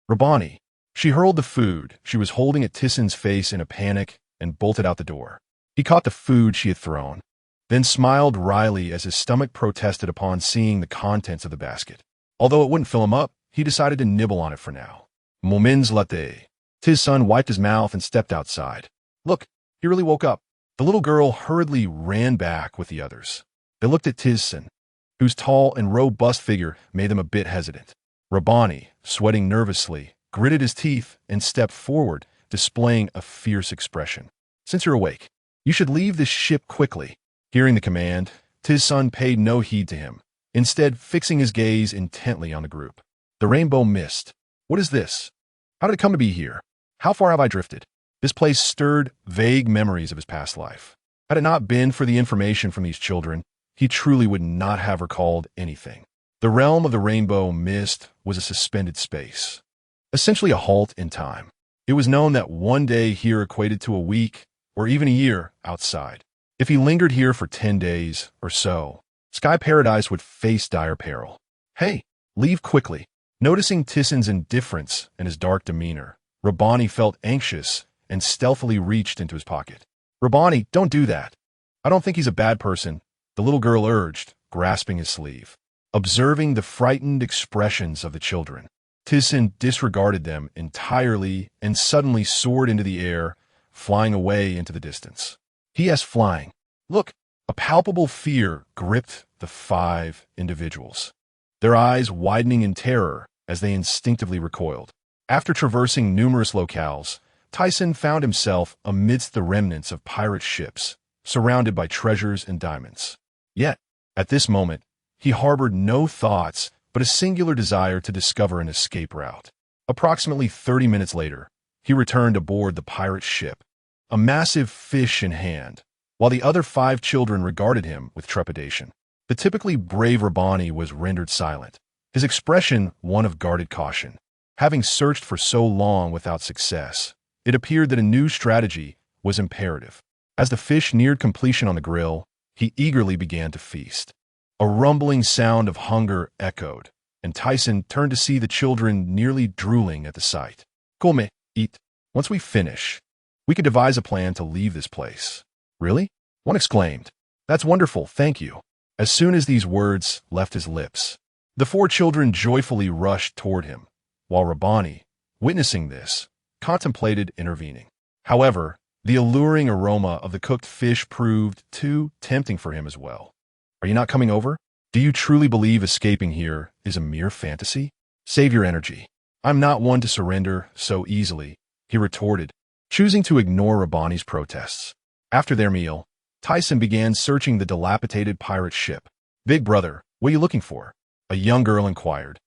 Rabbani." She hurled the food she was holding at Tissin's face in a panic and bolted out the door. He caught the food she had thrown, then smiled wryly as his stomach protested upon seeing the contents of the basket. Although it wouldn't fill him up, he decided to nibble on it for now. "Moments latte." Tissin wiped his mouth and stepped outside. "Look, he really woke up." The little girl hurriedly ran back with the others. They looked at Tissin, whose tall and robust figure made them a bit hesitant. Rabbani, sweating nervously, gritted his teeth and stepped forward, displaying a fierce expression. "Since you're awake, you should leave this ship quickly." Hearing the command, Tissin paid no heed to him, instead fixing his gaze intently on the group. "The rainbow mist. What is this? How did it come to be here? How far have I drifted?" This place stirred vague memories of his past life. Had it not been for the information from these children, he truly would not have recalled anything. The realm of the rainbow mist was a suspended space, essentially a halt in time. It was known that one day here equated to a week or even a year outside. If he lingered here for 10 days or so, Sky Paradise would face dire peril. "Hey, leave quickly." Noticing Tissin's indifference and his dark demeanor, Rabbani felt anxious and stealthily reached into his pocket. "Rabbani, don't do that. I don't think he's a bad person," the little girl urged, grasping his sleeve. Observing the frightened expressions of the children, Tissin disregarded them entirely and suddenly soared into the air, flying away into the distance. He flying. "Look!" A palpable fear gripped the 5 individuals, their eyes widening in terror as they instinctively recoiled. After traversing numerous locales, Tyson found himself amidst the remnants of pirate ships, surrounded by treasures and diamonds. Yet, at this moment, he harbored no thoughts but a singular desire to discover an escape route. Approximately 30 minutes later, he returned aboard the pirate ship, a massive fish in hand, while the other 5 children regarded him with trepidation. The typically brave Rabbani was rendered silent, his expression one of guarded caution. Having searched for so long without success, it appeared that a new strategy was imperative. As the fish neared completion on the grill, he eagerly began to feast. A rumbling sound of hunger echoed, and Tyson turned to see the children nearly drooling at the sight. Come, eat. Once we finish, we could devise a plan to leave this place. Really? One exclaimed. That's wonderful, thank you. As soon as these words left his lips, the four children joyfully rushed toward him, while Rabbani, witnessing this, contemplated intervening. However, the alluring aroma of the cooked fish proved too tempting for him as well. Are you not coming over? Do you truly believe escaping here is a mere fantasy? Save your energy. I'm not one to surrender so easily, he retorted, choosing to ignore Rabbani's protests. After their meal, Tyson began searching the dilapidated pirate ship. Big brother, what are you looking for? A young girl inquired,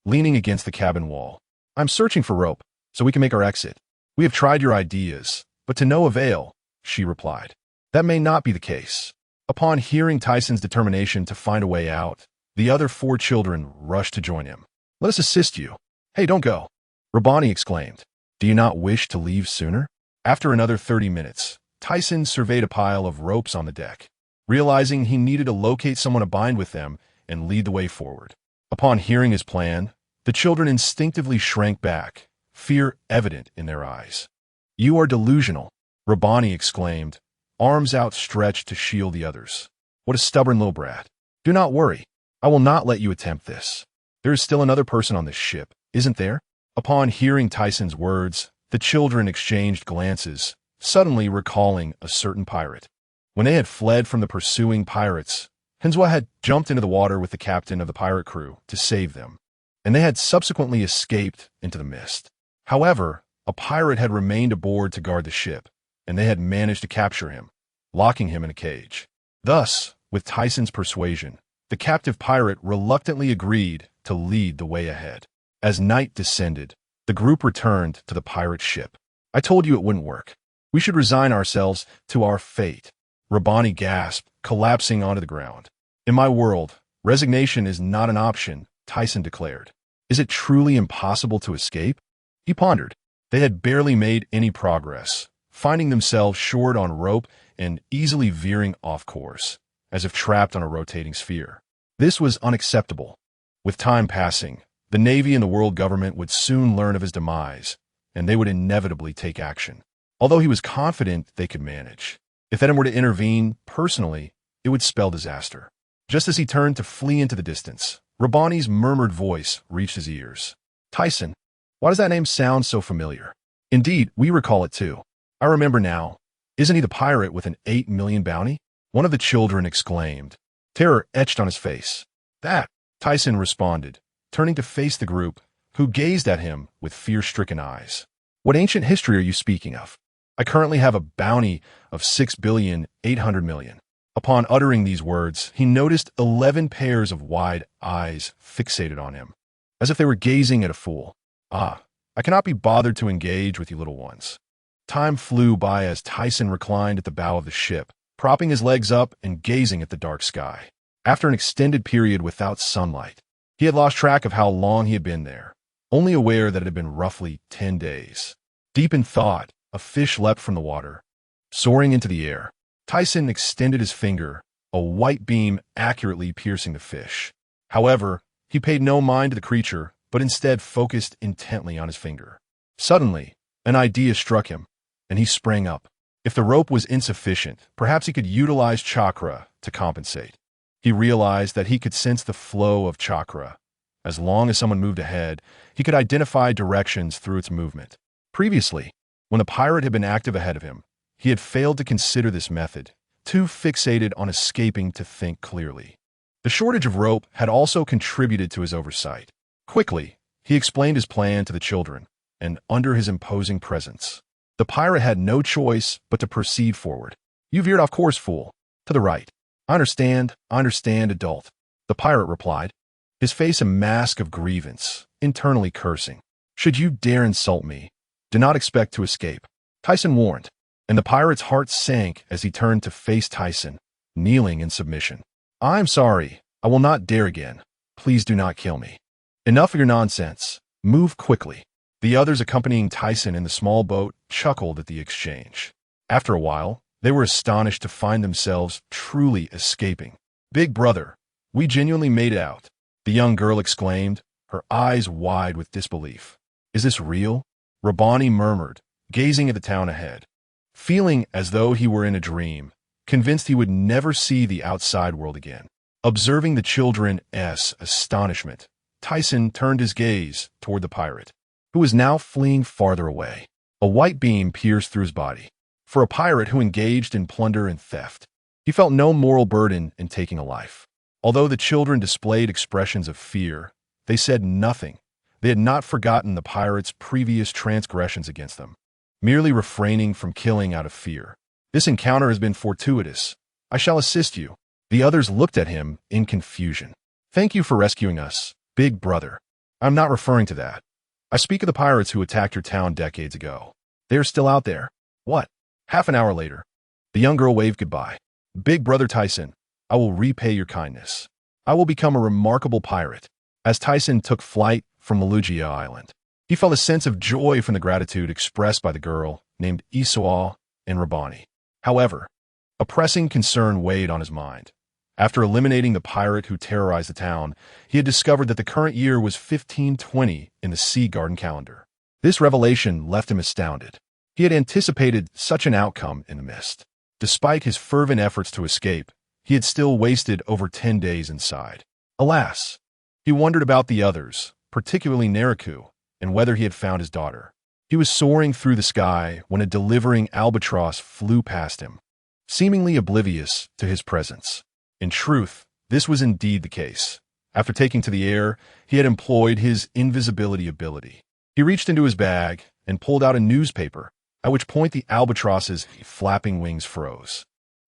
leaning against the cabin wall. I'm searching for rope, so we can make our exit. We have tried your ideas, but to no avail, she replied. That may not be the case. Upon hearing Tyson's determination to find a way out, the other four children rushed to join him. Let us assist you. Hey, don't go, Rabbani exclaimed. Do you not wish to leave sooner? After another 30 minutes, Tyson surveyed a pile of ropes on the deck, realizing he needed to locate someone to bind with them and lead the way forward. Upon hearing his plan, the children instinctively shrank back, fear evident in their eyes. You are delusional, Rabbani exclaimed, arms outstretched to shield the others. What a stubborn little brat. Do not worry. I will not let you attempt this. There is still another person on this ship, isn't there? Upon hearing Tyson's words, the children exchanged glances, suddenly recalling a certain pirate. When they had fled from the pursuing pirates, Henswa had jumped into the water with the captain of the pirate crew to save them, and they had subsequently escaped into the mist. However, a pirate had remained aboard to guard the ship, and they had managed to capture him, locking him in a cage. Thus, with Tyson's persuasion, the captive pirate reluctantly agreed to lead the way ahead. As night descended, the group returned to the pirate ship. I told you it wouldn't work. We should resign ourselves to our fate, Rabbani gasped, collapsing onto the ground. In my world, resignation is not an option, Tyson declared. Is it truly impossible to escape? He pondered. They had barely made any progress, finding themselves short on rope and easily veering off course, as if trapped on a rotating sphere. This was unacceptable. With time passing, the Navy and the world government would soon learn of his demise, and they would inevitably take action. Although he was confident they could manage. If Eden were to intervene personally, it would spell disaster. Just as he turned to flee into the distance, Rabbani's murmured voice reached his ears. Tyson, why does that name sound so familiar? Indeed, we recall it too. I remember now. Isn't he the pirate with an 8 million bounty? One of the children exclaimed. Terror etched on his face. That, Tyson responded, turning to face the group, who gazed at him with fear-stricken eyes. What ancient history are you speaking of? I currently have a bounty of 6,800,000,000. Upon uttering these words, he noticed 11 pairs of wide eyes fixated on him, as if they were gazing at a fool. I cannot be bothered to engage with you little ones. Time flew by as Tyson reclined at the bow of the ship, propping his legs up and gazing at the dark sky. After an extended period without sunlight, he had lost track of how long he had been there, only aware that it had been roughly 10 days. Deep in thought, a fish leapt from the water. Soaring into the air, Tyson extended his finger, a white beam accurately piercing the fish. However, he paid no mind to the creature, but instead focused intently on his finger. Suddenly, an idea struck him, and he sprang up. If the rope was insufficient, perhaps he could utilize chakra to compensate. He realized that he could sense the flow of chakra. As long as someone moved ahead, he could identify directions through its movement. Previously, when the pirate had been active ahead of him, he had failed to consider this method, too fixated on escaping to think clearly. The shortage of rope had also contributed to his oversight. Quickly, he explained his plan to the children, and under his imposing presence, the pirate had no choice but to proceed forward. You veered off course, fool. To the right. I understand, adult, the pirate replied, his face a mask of grievance, internally cursing. Should you dare insult me, do not expect to escape, Tyson warned, and the pirate's heart sank as he turned to face Tyson, kneeling in submission. I'm sorry, I will not dare again. Please do not kill me. Enough of your nonsense. Move quickly. The others accompanying Tyson in the small boat chuckled at the exchange. After a while, They were astonished to find themselves truly escaping. "Big brother, we genuinely made it out," the young girl exclaimed, her eyes wide with disbelief. "Is this real?" Rabbani murmured, gazing at the town ahead, feeling as though he were in a dream, convinced he would never see the outside world again. Observing the children's astonishment, Tyson turned his gaze toward the pirate, who was now fleeing farther away. A white beam pierced through his body. For a pirate who engaged in plunder and theft, he felt no moral burden in taking a life. Although the children displayed expressions of fear, they said nothing. They had not forgotten the pirate's previous transgressions against them, merely refraining from killing out of fear. "This encounter has been fortuitous. I shall assist you." The others looked at him in confusion. "Thank you for rescuing us, big brother." "I'm not referring to that. I speak of the pirates who attacked your town decades ago. They are still out there." "What?" Half an hour later, the young girl waved goodbye. "Big brother Tyson, I will repay your kindness. I will become a remarkable pirate." As Tyson took flight from Malugia Island, he felt a sense of joy from the gratitude expressed by the girl named Isawa and Rabbani. However, a pressing concern weighed on his mind. After eliminating the pirate who terrorized the town, he had discovered that the current year was 1520 in the Sea Garden calendar. This revelation left him astounded. He had anticipated such an outcome in the mist. Despite his fervent efforts to escape, he had still wasted over 10 days inside. Alas! He wondered about the others, particularly Neriku, and whether he had found his daughter. He was soaring through the sky when a delivering albatross flew past him, seemingly oblivious to his presence. In truth, this was indeed the case. After taking to the air, he had employed his invisibility ability. He reached into his bag and pulled out a newspaper, at which point the albatross's flapping wings froze.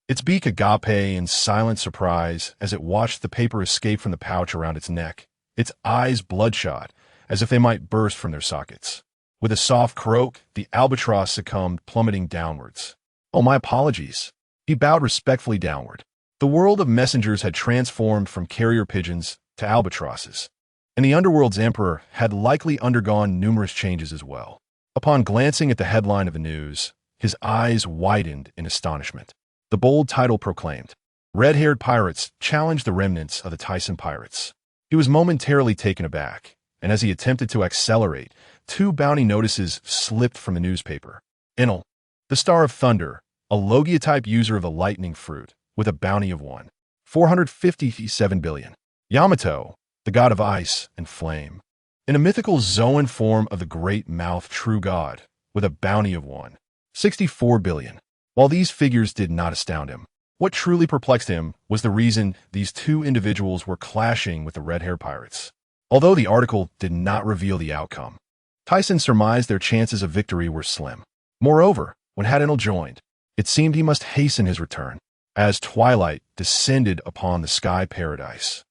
Its beak agape in silent surprise as it watched the paper escape from the pouch around its neck, its eyes bloodshot, as if they might burst from their sockets. With a soft croak, the albatross succumbed, plummeting downwards. "Oh, my apologies." He bowed respectfully downward. The world of messengers had transformed from carrier pigeons to albatrosses, and the underworld's emperor had likely undergone numerous changes as well. Upon glancing at the headline of the news, his eyes widened in astonishment. The bold title proclaimed, "Red-haired pirates challenge the remnants of the Tyson pirates." He was momentarily taken aback, and as he attempted to accelerate, 2 bounty notices slipped from the newspaper. Enel, the Star of Thunder, a Logia-type user of the lightning fruit, with a bounty of 1,457 billion. Yamato, the god of ice and flame, in a mythical Zoan form of the great mouth true god, with a bounty of 1,64 billion. While these figures did not astound him, what truly perplexed him was the reason these 2 individuals were clashing with the red-haired pirates. Although the article did not reveal the outcome, Tyson surmised their chances of victory were slim. Moreover, when Enel joined, it seemed he must hasten his return, as twilight descended upon the sky paradise.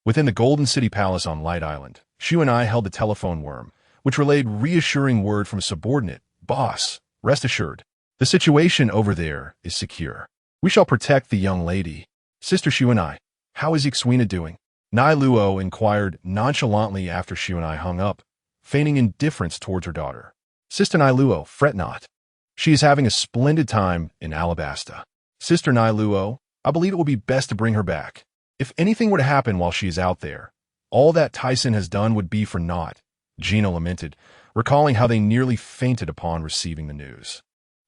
Within the Golden City Palace on Light Island, Shu and I held the telephone worm, which relayed reassuring word from a subordinate. "Boss, rest assured, the situation over there is secure. We shall protect the young lady." "Sister Shu and I, how is Ixwina doing?" Nai Luo inquired nonchalantly after Shu and I hung up, feigning indifference towards her daughter. "Sister Nai Luo, fret not. She is having a splendid time in Alabasta." "Sister Nai Luo, I believe it will be best to bring her back. If anything were to happen while she is out there, all that Tyson has done would be for naught," Gina lamented, recalling how they nearly fainted upon receiving the news.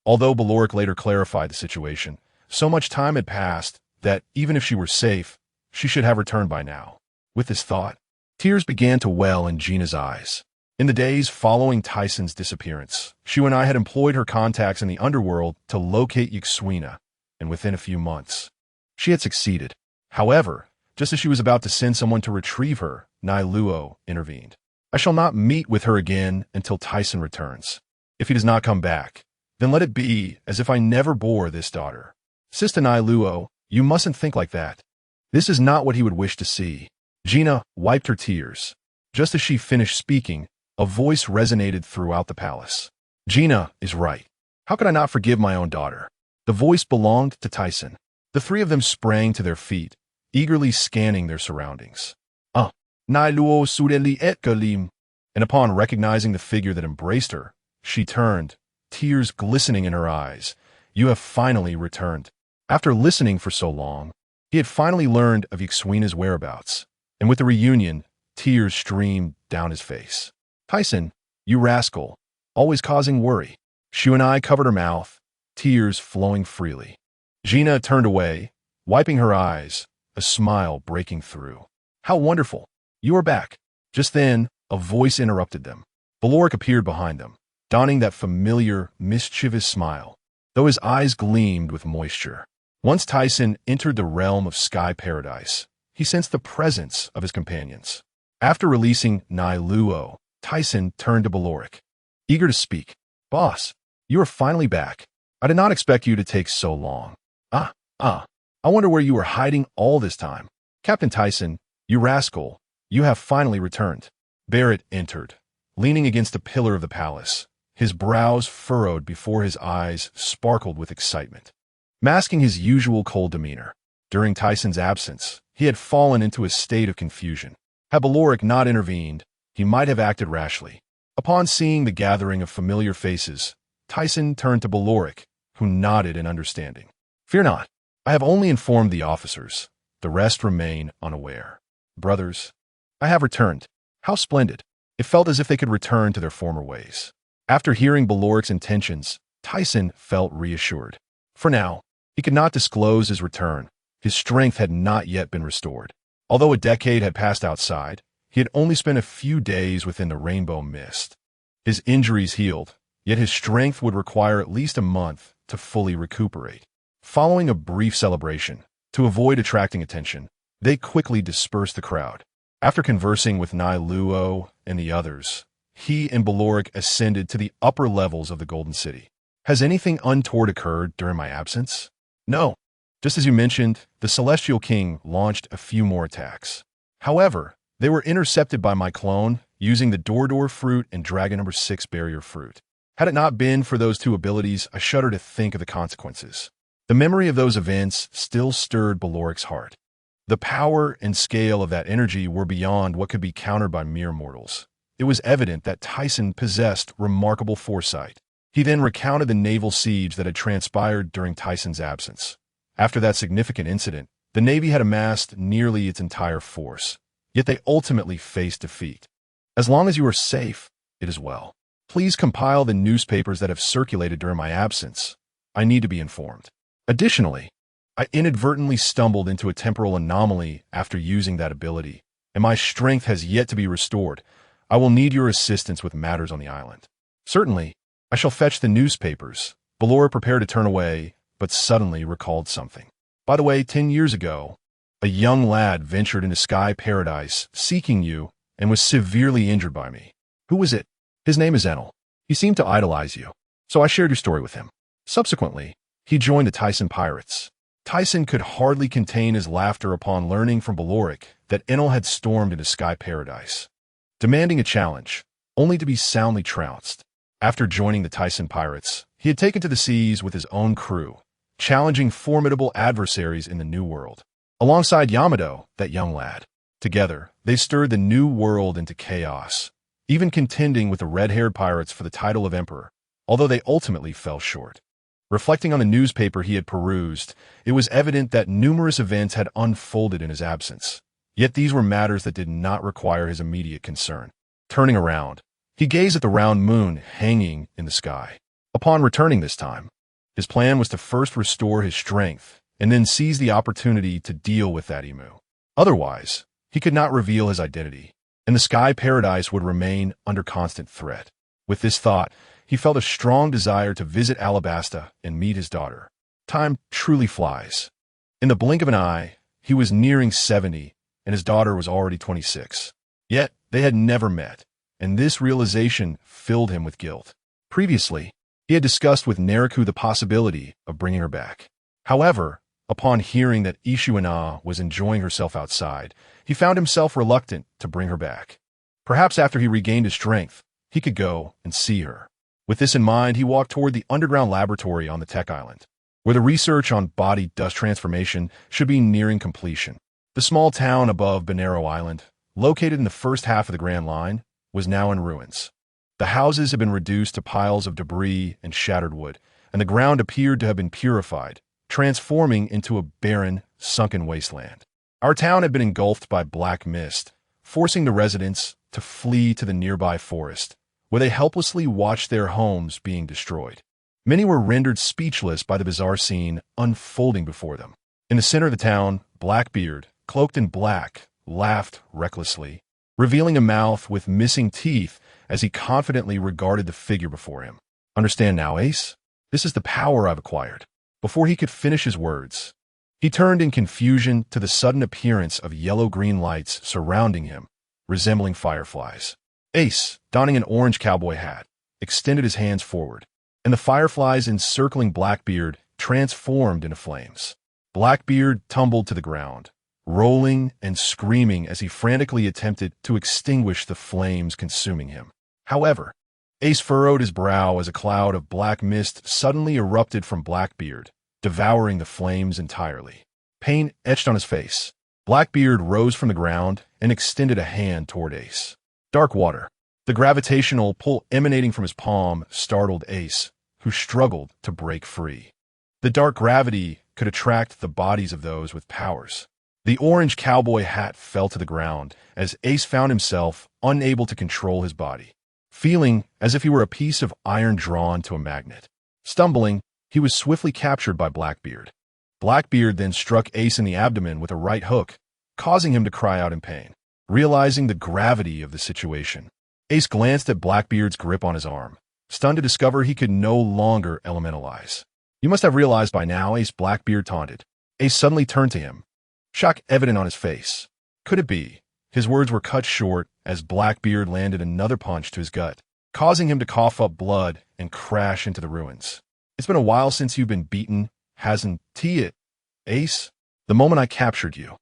Although Baloric later clarified the situation, so much time had passed that, even if she were safe, she should have returned by now. With this thought, tears began to well in Gina's eyes. In the days following Tyson's disappearance, Shu and I had employed her contacts in the underworld to locate Ixwina, and within a few months, she had succeeded. However, just as she was about to send someone to retrieve her, Nai Luo intervened. "I shall not meet with her again until Tyson returns. If he does not come back, then let it be as if I never bore this daughter." "Sister Nai Luo, you mustn't think like that. This is not what he would wish to see." Gina wiped her tears. Just as she finished speaking, a voice resonated throughout the palace. "Gina is right. How could I not forgive my own daughter?" The voice belonged to Tyson. The 3 of them sprang to their feet, eagerly scanning their surroundings. Nai Luo Sureli et Galim." And upon recognizing the figure that embraced her, she turned, tears glistening in her eyes, you have finally returned. After listening for so long, he had finally learned of Ixwina's whereabouts, and with the reunion, tears streamed down his face. Tyson, you rascal, always causing worry. Shu and I covered her mouth, tears flowing freely. Gina turned away, wiping her eyes, a smile breaking through. How wonderful! You are back. Just then, a voice interrupted them. Baloric appeared behind them, donning that familiar, mischievous smile, though his eyes gleamed with moisture. Once Tyson entered the realm of sky paradise, he sensed the presence of his companions. After releasing Nai Luo, Tyson turned to Baloric, eager to speak. Boss, you are finally back. I did not expect you to take so long. I wonder where you were hiding all this time. Captain Tyson, you rascal, you have finally returned. Barrett entered, leaning against a pillar of the palace, his brows furrowed before his eyes sparkled with excitement, masking his usual cold demeanor. During Tyson's absence, he had fallen into a state of confusion. Had Baloric not intervened, he might have acted rashly. Upon seeing the gathering of familiar faces, Tyson turned to Baloric, who nodded in understanding. Fear not. I have only informed the officers. The rest remain unaware. Brothers, I have returned. How splendid. It felt as if they could return to their former ways. After hearing Baloric's intentions, Tyson felt reassured. For now, he could not disclose his return. His strength had not yet been restored. Although a decade had passed outside, he had only spent a few days within the rainbow mist. His injuries healed, yet his strength would require at least a month to fully recuperate. Following a brief celebration, to avoid attracting attention, they quickly dispersed the crowd. After conversing with Nai Luo and the others, he and Baloric ascended to the upper levels of the Golden City. Has anything untoward occurred during my absence? No. Just as you mentioned, the Celestial King launched a few more attacks. However, they were intercepted by my clone using the Dordor fruit and Dragon number 6 barrier fruit. Had it not been for those two abilities, I shudder to think of the consequences. The memory of those events still stirred Baloric's heart. The power and scale of that energy were beyond what could be countered by mere mortals. It was evident that Tyson possessed remarkable foresight. He then recounted the naval siege that had transpired during Tyson's absence. After that significant incident, the Navy had amassed nearly its entire force, yet they ultimately faced defeat. As long as you are safe, it is well. Please compile the newspapers that have circulated during my absence. I need to be informed. Additionally, I inadvertently stumbled into a temporal anomaly after using that ability, and my strength has yet to be restored. I will need your assistance with matters on the island. Certainly, I shall fetch the newspapers. Baloric prepared to turn away, but suddenly recalled something. By the way, 10 years ago, a young lad ventured into Sky Paradise seeking you and was severely injured by me. Who was it? His name is Enel. He seemed to idolize you, so I shared your story with him. Subsequently, he joined the Tyson Pirates. Tyson could hardly contain his laughter upon learning from Baloric that Enel had stormed into Sky Paradise, demanding a challenge, only to be soundly trounced. After joining the Tyson Pirates, he had taken to the seas with his own crew, challenging formidable adversaries in the New World. Alongside Yamato, that young lad. Together, they stirred the New World into chaos, even contending with the red-haired pirates for the title of Emperor, although they ultimately fell short. Reflecting on the newspaper he had perused, it was evident that numerous events had unfolded in his absence. Yet these were matters that did not require his immediate concern. Turning around, he gazed at the round moon hanging in the sky. Upon returning this time, his plan was to first restore his strength and then seize the opportunity to deal with that emu. Otherwise, he could not reveal his identity, and the Sky Paradise would remain under constant threat. With this thought, he felt a strong desire to visit Alabasta and meet his daughter. Time truly flies. In the blink of an eye, he was nearing 70, and his daughter was already 26. Yet, they had never met, and this realization filled him with guilt. Previously, he had discussed with Neriku the possibility of bringing her back. However, upon hearing that Ishuana was enjoying herself outside, he found himself reluctant to bring her back. Perhaps after he regained his strength, he could go and see her. With this in mind, he walked toward the underground laboratory on the Tech Island, where the research on body dust transformation should be nearing completion. The small town above Bonero Island, located in the first half of the Grand Line, was now in ruins. The houses had been reduced to piles of debris and shattered wood, and the ground appeared to have been purified, transforming into a barren, sunken wasteland. Our town had been engulfed by black mist, forcing the residents to flee to the nearby forest, where they helplessly watched their homes being destroyed. Many were rendered speechless by the bizarre scene unfolding before them. In the center of the town, Blackbeard, cloaked in black, laughed recklessly, revealing a mouth with missing teeth as he confidently regarded the figure before him. "Understand now, Ace? This is the power I've acquired." Before he could finish his words, he turned in confusion to the sudden appearance of yellow-green lights surrounding him, resembling fireflies. Ace, donning an orange cowboy hat, extended his hands forward, and the fireflies encircling Blackbeard transformed into flames. Blackbeard tumbled to the ground, rolling and screaming as he frantically attempted to extinguish the flames consuming him. However, Ace furrowed his brow as a cloud of black mist suddenly erupted from Blackbeard, devouring the flames entirely. Pain etched on his face. Blackbeard rose from the ground and extended a hand toward Ace. Dark water. The gravitational pull emanating from his palm startled Ace, who struggled to break free. The dark gravity could attract the bodies of those with powers. The orange cowboy hat fell to the ground as Ace found himself unable to control his body, feeling as if he were a piece of iron drawn to a magnet. Stumbling, he was swiftly captured by Blackbeard. Blackbeard then struck Ace in the abdomen with a right hook, causing him to cry out in pain. Realizing the gravity of the situation, Ace glanced at Blackbeard's grip on his arm, stunned to discover he could no longer elementalize. "You must have realized by now," Ace Blackbeard taunted. Ace suddenly turned to him, shock evident on his face. Could it be? His words were cut short as Blackbeard landed another punch to his gut, causing him to cough up blood and crash into the ruins. "It's been a while since you've been beaten, hasn't it, Ace? The moment I captured you,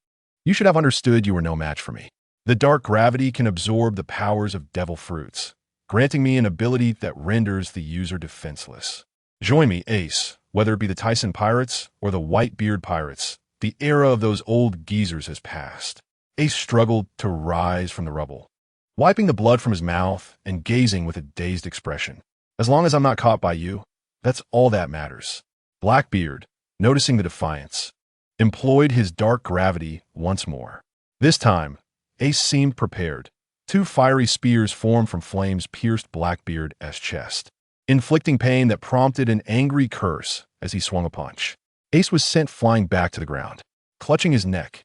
you should have understood you were no match for me. The dark gravity can absorb the powers of devil fruits, granting me an ability that renders the user defenseless. Join me, Ace, whether it be the Tyson Pirates or the Whitebeard Pirates. The era of those old geezers has passed." Ace struggled to rise from the rubble, wiping the blood from his mouth and gazing with a dazed expression. "As long as I'm not caught by you, that's all that matters." Blackbeard, noticing the defiance, employed his dark gravity once more. This time, Ace seemed prepared. Two fiery spears formed from flames pierced Blackbeard's chest, inflicting pain that prompted an angry curse as he swung a punch. Ace was sent flying back to the ground, clutching his neck.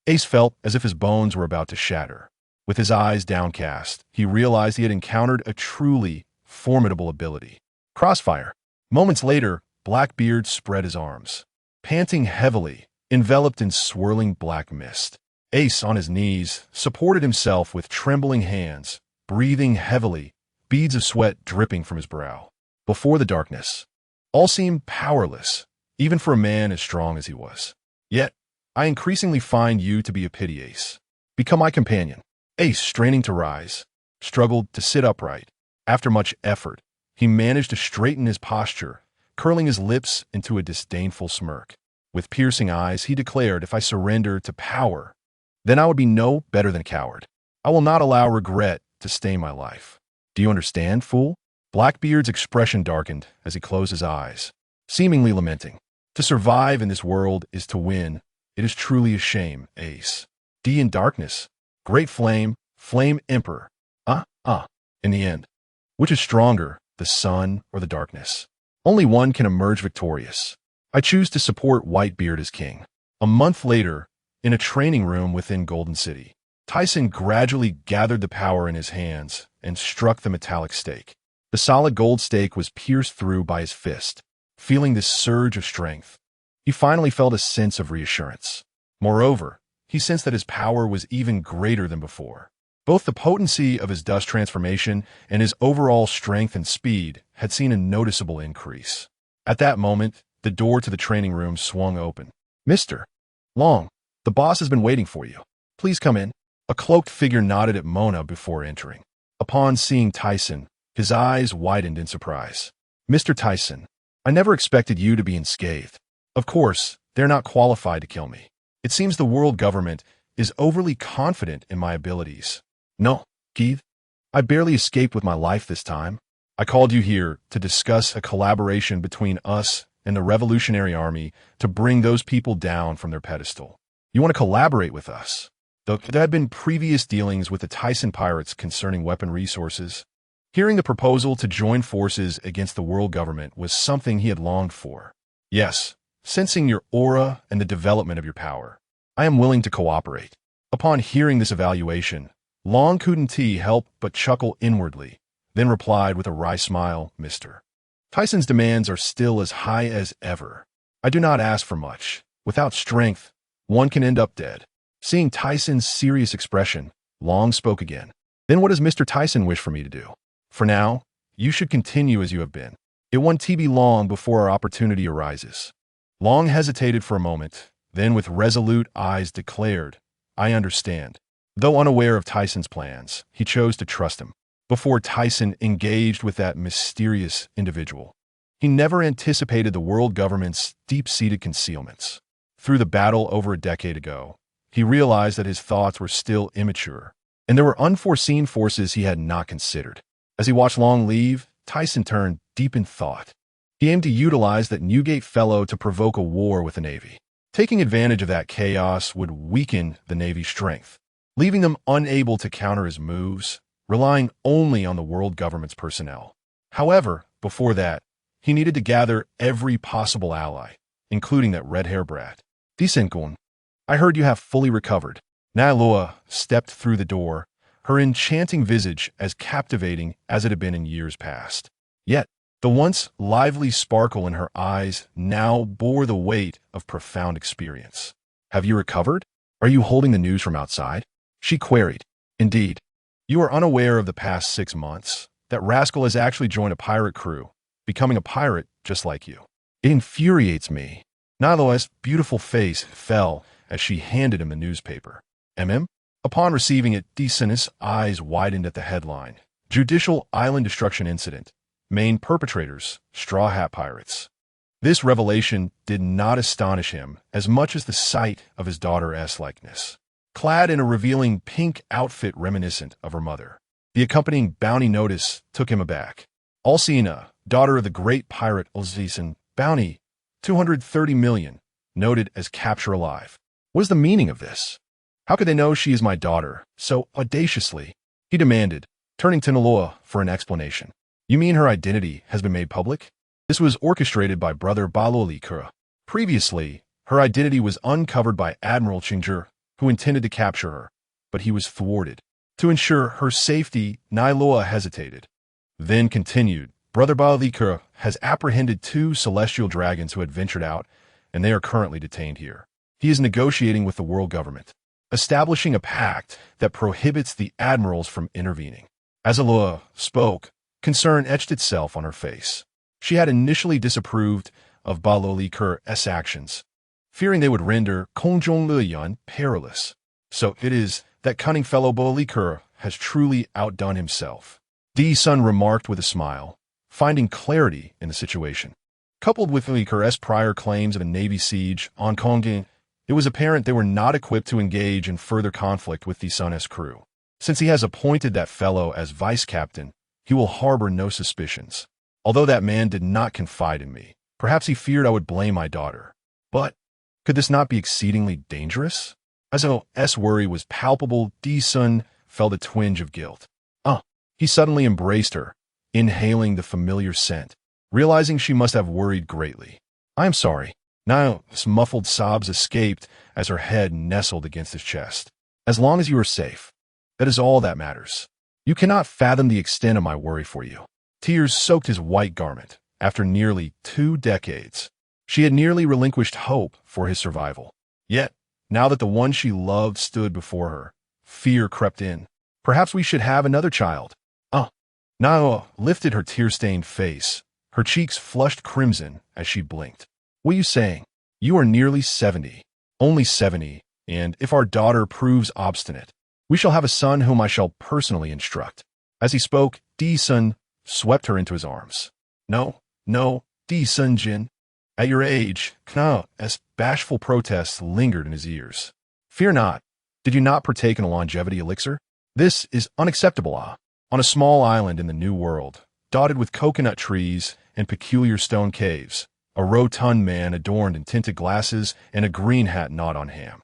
Ace felt as if his bones were about to shatter. With his eyes downcast, he realized he had encountered a truly formidable ability. Crossfire. Moments later, Blackbeard spread his arms, panting heavily, enveloped in swirling black mist. Ace, on his knees, supported himself with trembling hands, breathing heavily, beads of sweat dripping from his brow. Before the darkness, all seemed powerless, even for a man as strong as he was. "Yet, I increasingly find you to be a pity, Ace. Become my companion." Ace, straining to rise, struggled to sit upright. After much effort, he managed to straighten his posture, curling his lips into a disdainful smirk. With piercing eyes, he declared, "If I surrender to power, then I would be no better than a coward. I will not allow regret to stain my life. Do you understand, fool?" Blackbeard's expression darkened as he closed his eyes, seemingly lamenting. "To survive in this world is to win. It is truly a shame, Ace. D in darkness. Great flame, flame emperor. In the end, which is stronger, the sun or the darkness? Only one can emerge victorious. I choose to support Whitebeard as king." A month later, in a training room within Golden City, Tyson gradually gathered the power in his hands and struck the metallic stake. The solid gold stake was pierced through by his fist. Feeling this surge of strength, he finally felt a sense of reassurance. Moreover, he sensed that his power was even greater than before. Both the potency of his dust transformation and his overall strength and speed had seen a noticeable increase. At that moment, the door to the training room swung open. "Mr. Long, the boss has been waiting for you. Please come in." A cloaked figure nodded at Mona before entering. Upon seeing Tyson, his eyes widened in surprise. "Mr. Tyson, I never expected you to be unscathed. Of course, they're not qualified to kill me. It seems the world government is overly confident in my abilities." "No, Keith. I barely escaped with my life this time. I called you here to discuss a collaboration between us and the Revolutionary Army to bring those people down from their pedestal. You want to collaborate with us? Though there had been previous dealings with the Tyson pirates concerning weapon resources, hearing the proposal to join forces against the world government was something he had longed for. Yes, sensing your aura and the development of your power, I am willing to cooperate. Upon hearing this evaluation, Long couldn't help but chuckle inwardly, then replied with a wry smile, Mr. Tyson's demands are still as high as ever. I do not ask for much. Without strength, one can end up dead. Seeing Tyson's serious expression, Long spoke again. Then what does Mr. Tyson wish for me to do? For now, you should continue as you have been. It won't be long before our opportunity arises. Long hesitated for a moment, then with resolute eyes declared, I understand. Though unaware of Tyson's plans, he chose to trust him. Before Tyson engaged with that mysterious individual, he never anticipated the world government's deep-seated concealments. Through the battle over a decade ago, he realized that his thoughts were still immature, and there were unforeseen forces he had not considered. As he watched Long leave, Tyson turned deep in thought. He aimed to utilize that Newgate fellow to provoke a war with the Navy. Taking advantage of that chaos would weaken the Navy's strength, leaving them unable to counter his moves, relying only on the world government's personnel. However, before that, he needed to gather every possible ally, including that red-hair brat. Disenkun, I heard you have fully recovered. Nailoa stepped through the door, her enchanting visage as captivating as it had been in years past. Yet, the once lively sparkle in her eyes now bore the weight of profound experience. Have you recovered? Are you holding the news from outside? She queried. Indeed. You are unaware of the past 6 months. That rascal has actually joined a pirate crew, becoming a pirate just like you. It infuriates me. Nailoa's beautiful face fell as she handed him the newspaper. Upon receiving it, Decennis' eyes widened at the headline. Judicial Island Destruction Incident. Main perpetrators, Straw Hat Pirates. This revelation did not astonish him as much as the sight of his daughter's likeness, clad in a revealing pink outfit reminiscent of her mother. The accompanying bounty notice took him aback. Alcina, daughter of the great pirate Ulzisen, bounty, 230 million, noted as capture alive. What is the meaning of this? How could they know she is my daughter, so audaciously? He demanded, turning to Naloa for an explanation. You mean her identity has been made public? This was orchestrated by Brother Balolikura. Previously, her identity was uncovered by Admiral Chingzher, who intended to capture her, but he was thwarted. To ensure her safety, Nailoa hesitated, then continued, Brother Balolikura has apprehended 2 celestial dragons who had ventured out, and they are currently detained here. He is negotiating with the world government, establishing a pact that prohibits the admirals from intervening. As Aloa spoke, concern etched itself on her face. She had initially disapproved of Balolikura's actions, fearing they would render Kongjong Liyuan perilous. So it is that cunning fellow Balolikura has truly outdone himself. Di Sun remarked with a smile, finding clarity in the situation. Coupled with Balikura's prior claims of a Navy siege on Kongjong, it was apparent they were not equipped to engage in further conflict with Di Sun's crew. Since he has appointed that fellow as vice captain, he will harbor no suspicions. Although that man did not confide in me, perhaps he feared I would blame my daughter. But could this not be exceedingly dangerous? As S worry was palpable, Di Sun felt a twinge of guilt. He suddenly embraced her, inhaling the familiar scent, realizing she must have worried greatly. I am sorry. Nao's muffled sobs escaped as her head nestled against his chest. As long as you are safe, that is all that matters. You cannot fathom the extent of my worry for you. Tears soaked his white garment. After nearly 2 decades, she had nearly relinquished hope for his survival. Yet, now that the one she loved stood before her, fear crept in. Perhaps we should have another child. Nao lifted her tear-stained face. Her cheeks flushed crimson as she blinked. What are you saying? You are nearly 70. Only 70, and if our daughter proves obstinate, we shall have a son whom I shall personally instruct. As he spoke, Di Sun swept her into his arms. No, Di Sun Jin. At your age, Knao's bashful protests lingered in his ears. Fear not. Did you not partake in a longevity elixir? This is unacceptable, On a small island in the New World, dotted with coconut trees and peculiar stone caves, a rotund man adorned in tinted glasses and a green hat not on ham.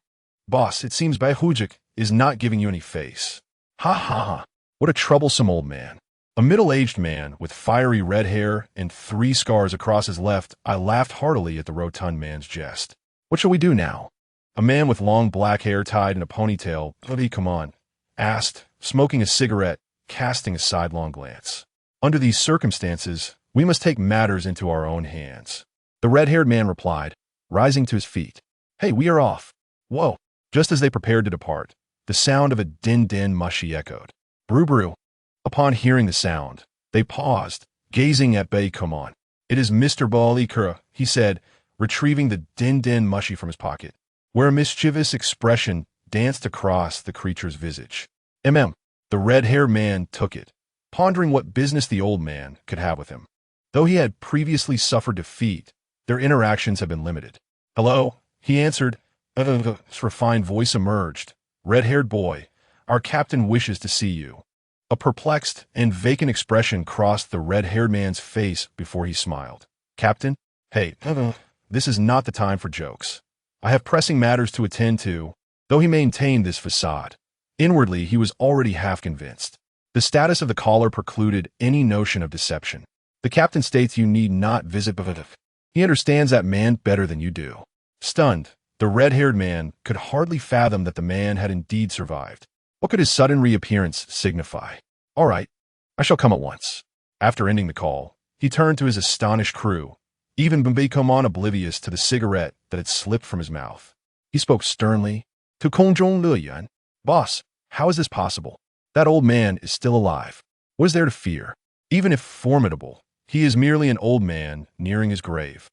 Boss, it seems Bayhujik is not giving you any face. Ha ha ha. What a troublesome old man. A middle-aged man with fiery red hair and 3 scars across his left. I laughed heartily at the rotund man's jest. What shall we do now? A man with long black hair tied in a ponytail, come on, asked, smoking a cigarette, casting a sidelong glance. Under these circumstances, we must take matters into our own hands. The red-haired man replied, rising to his feet. Hey, we are off. Whoa. Just as they prepared to depart, the sound of a din-din mushy echoed. Brew. Upon hearing the sound, they paused, gazing at Baykomon. It is Mr. Balikura, he said, retrieving the din-din mushy from his pocket, where a mischievous expression danced across the creature's visage. The red-haired man took it, pondering what business the old man could have with him. Though he had previously suffered defeat, their interactions had been limited. Hello, he answered. His refined voice emerged. Red-haired boy, our captain wishes to see you. A perplexed and vacant expression crossed the red-haired man's face before he smiled. Captain? Hey, this is not the time for jokes. I have pressing matters to attend to. Though he maintained this facade, inwardly he was already half convinced. The status of the caller precluded any notion of deception. The captain states you need not visit Bavatif. He understands that man better than you do. Stunned, the red-haired man could hardly fathom that the man had indeed survived. What could his sudden reappearance signify? All right, I shall come at once. After ending the call, he turned to his astonished crew, even Baykomon oblivious to the cigarette that had slipped from his mouth. He spoke sternly. To Kongjong Luyuan, boss, how is this possible? That old man is still alive. What is there to fear? Even if formidable, he is merely an old man nearing his grave.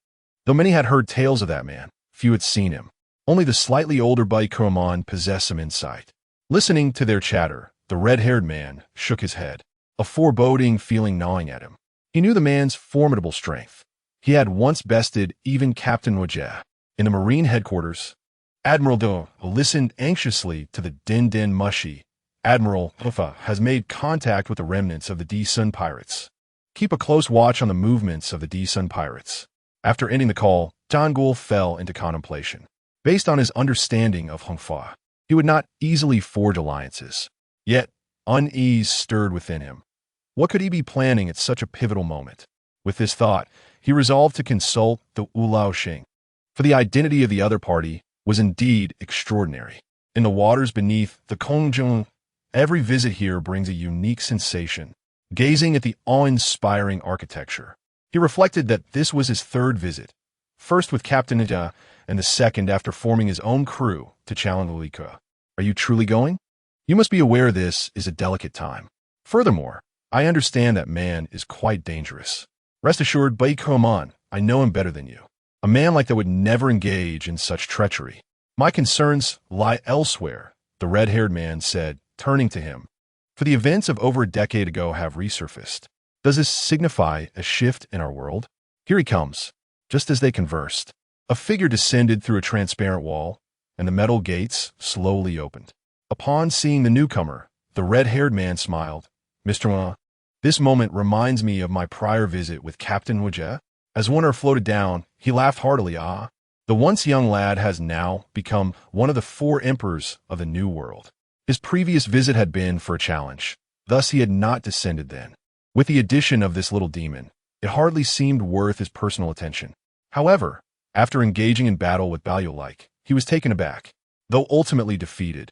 Though many had heard tales of that man, few had seen him. Only the slightly older Baykomon possessed some insight. Listening to their chatter, the red-haired man shook his head, a foreboding feeling gnawing at him. He knew the man's formidable strength. He had once bested even Captain Wajeh. In the Marine headquarters, Admiral Do listened anxiously to the din-din mushy. Admiral Ufa has made contact with the remnants of the D-Sun pirates. Keep a close watch on the movements of the D-Sun pirates. After ending the call, Zhangul fell into contemplation. Based on his understanding of Hongfa, he would not easily forge alliances. Yet, unease stirred within him. What could he be planning at such a pivotal moment? With this thought, he resolved to consult the Ulao Xing, for the identity of the other party was indeed extraordinary. In the waters beneath the Kongjong, every visit here brings a unique sensation. Gazing at the awe-inspiring architecture, he reflected that this was his 3rd visit, first with Captain Ija, and the 2nd after forming his own crew to challenge Lika. Are you truly going? You must be aware this is a delicate time. Furthermore, I understand that man is quite dangerous. Rest assured, Baykomon, I know him better than you. A man like that would never engage in such treachery. My concerns lie elsewhere, the red-haired man said, turning to him. For the events of over a decade ago have resurfaced. Does this signify a shift in our world? Here he comes. Just as they conversed, a figure descended through a transparent wall, and the metal gates slowly opened. Upon seeing the newcomer, the red-haired man smiled. Mr. Ma, this moment reminds me of my prior visit with Captain Wajeh. As Warner floated down, he laughed heartily. The once young lad has now become one of the 4 emperors of the New World. His previous visit had been for a challenge. Thus he had not descended then. With the addition of this little demon, it hardly seemed worth his personal attention. However, after engaging in battle with Baluolike, he was taken aback. Though ultimately defeated,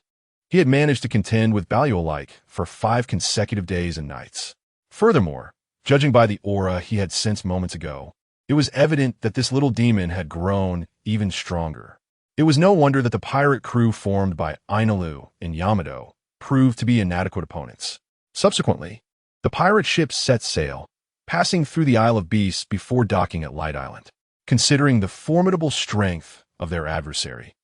he had managed to contend with Baluolike for 5 consecutive days and nights. Furthermore, judging by the aura he had sensed moments ago, it was evident that this little demon had grown even stronger. It was no wonder that the pirate crew formed by Ainalu and Yamato proved to be inadequate opponents. Subsequently, the pirate ships set sail, passing through the Isle of Beasts before docking at Light Island. Considering the formidable strength of their adversary,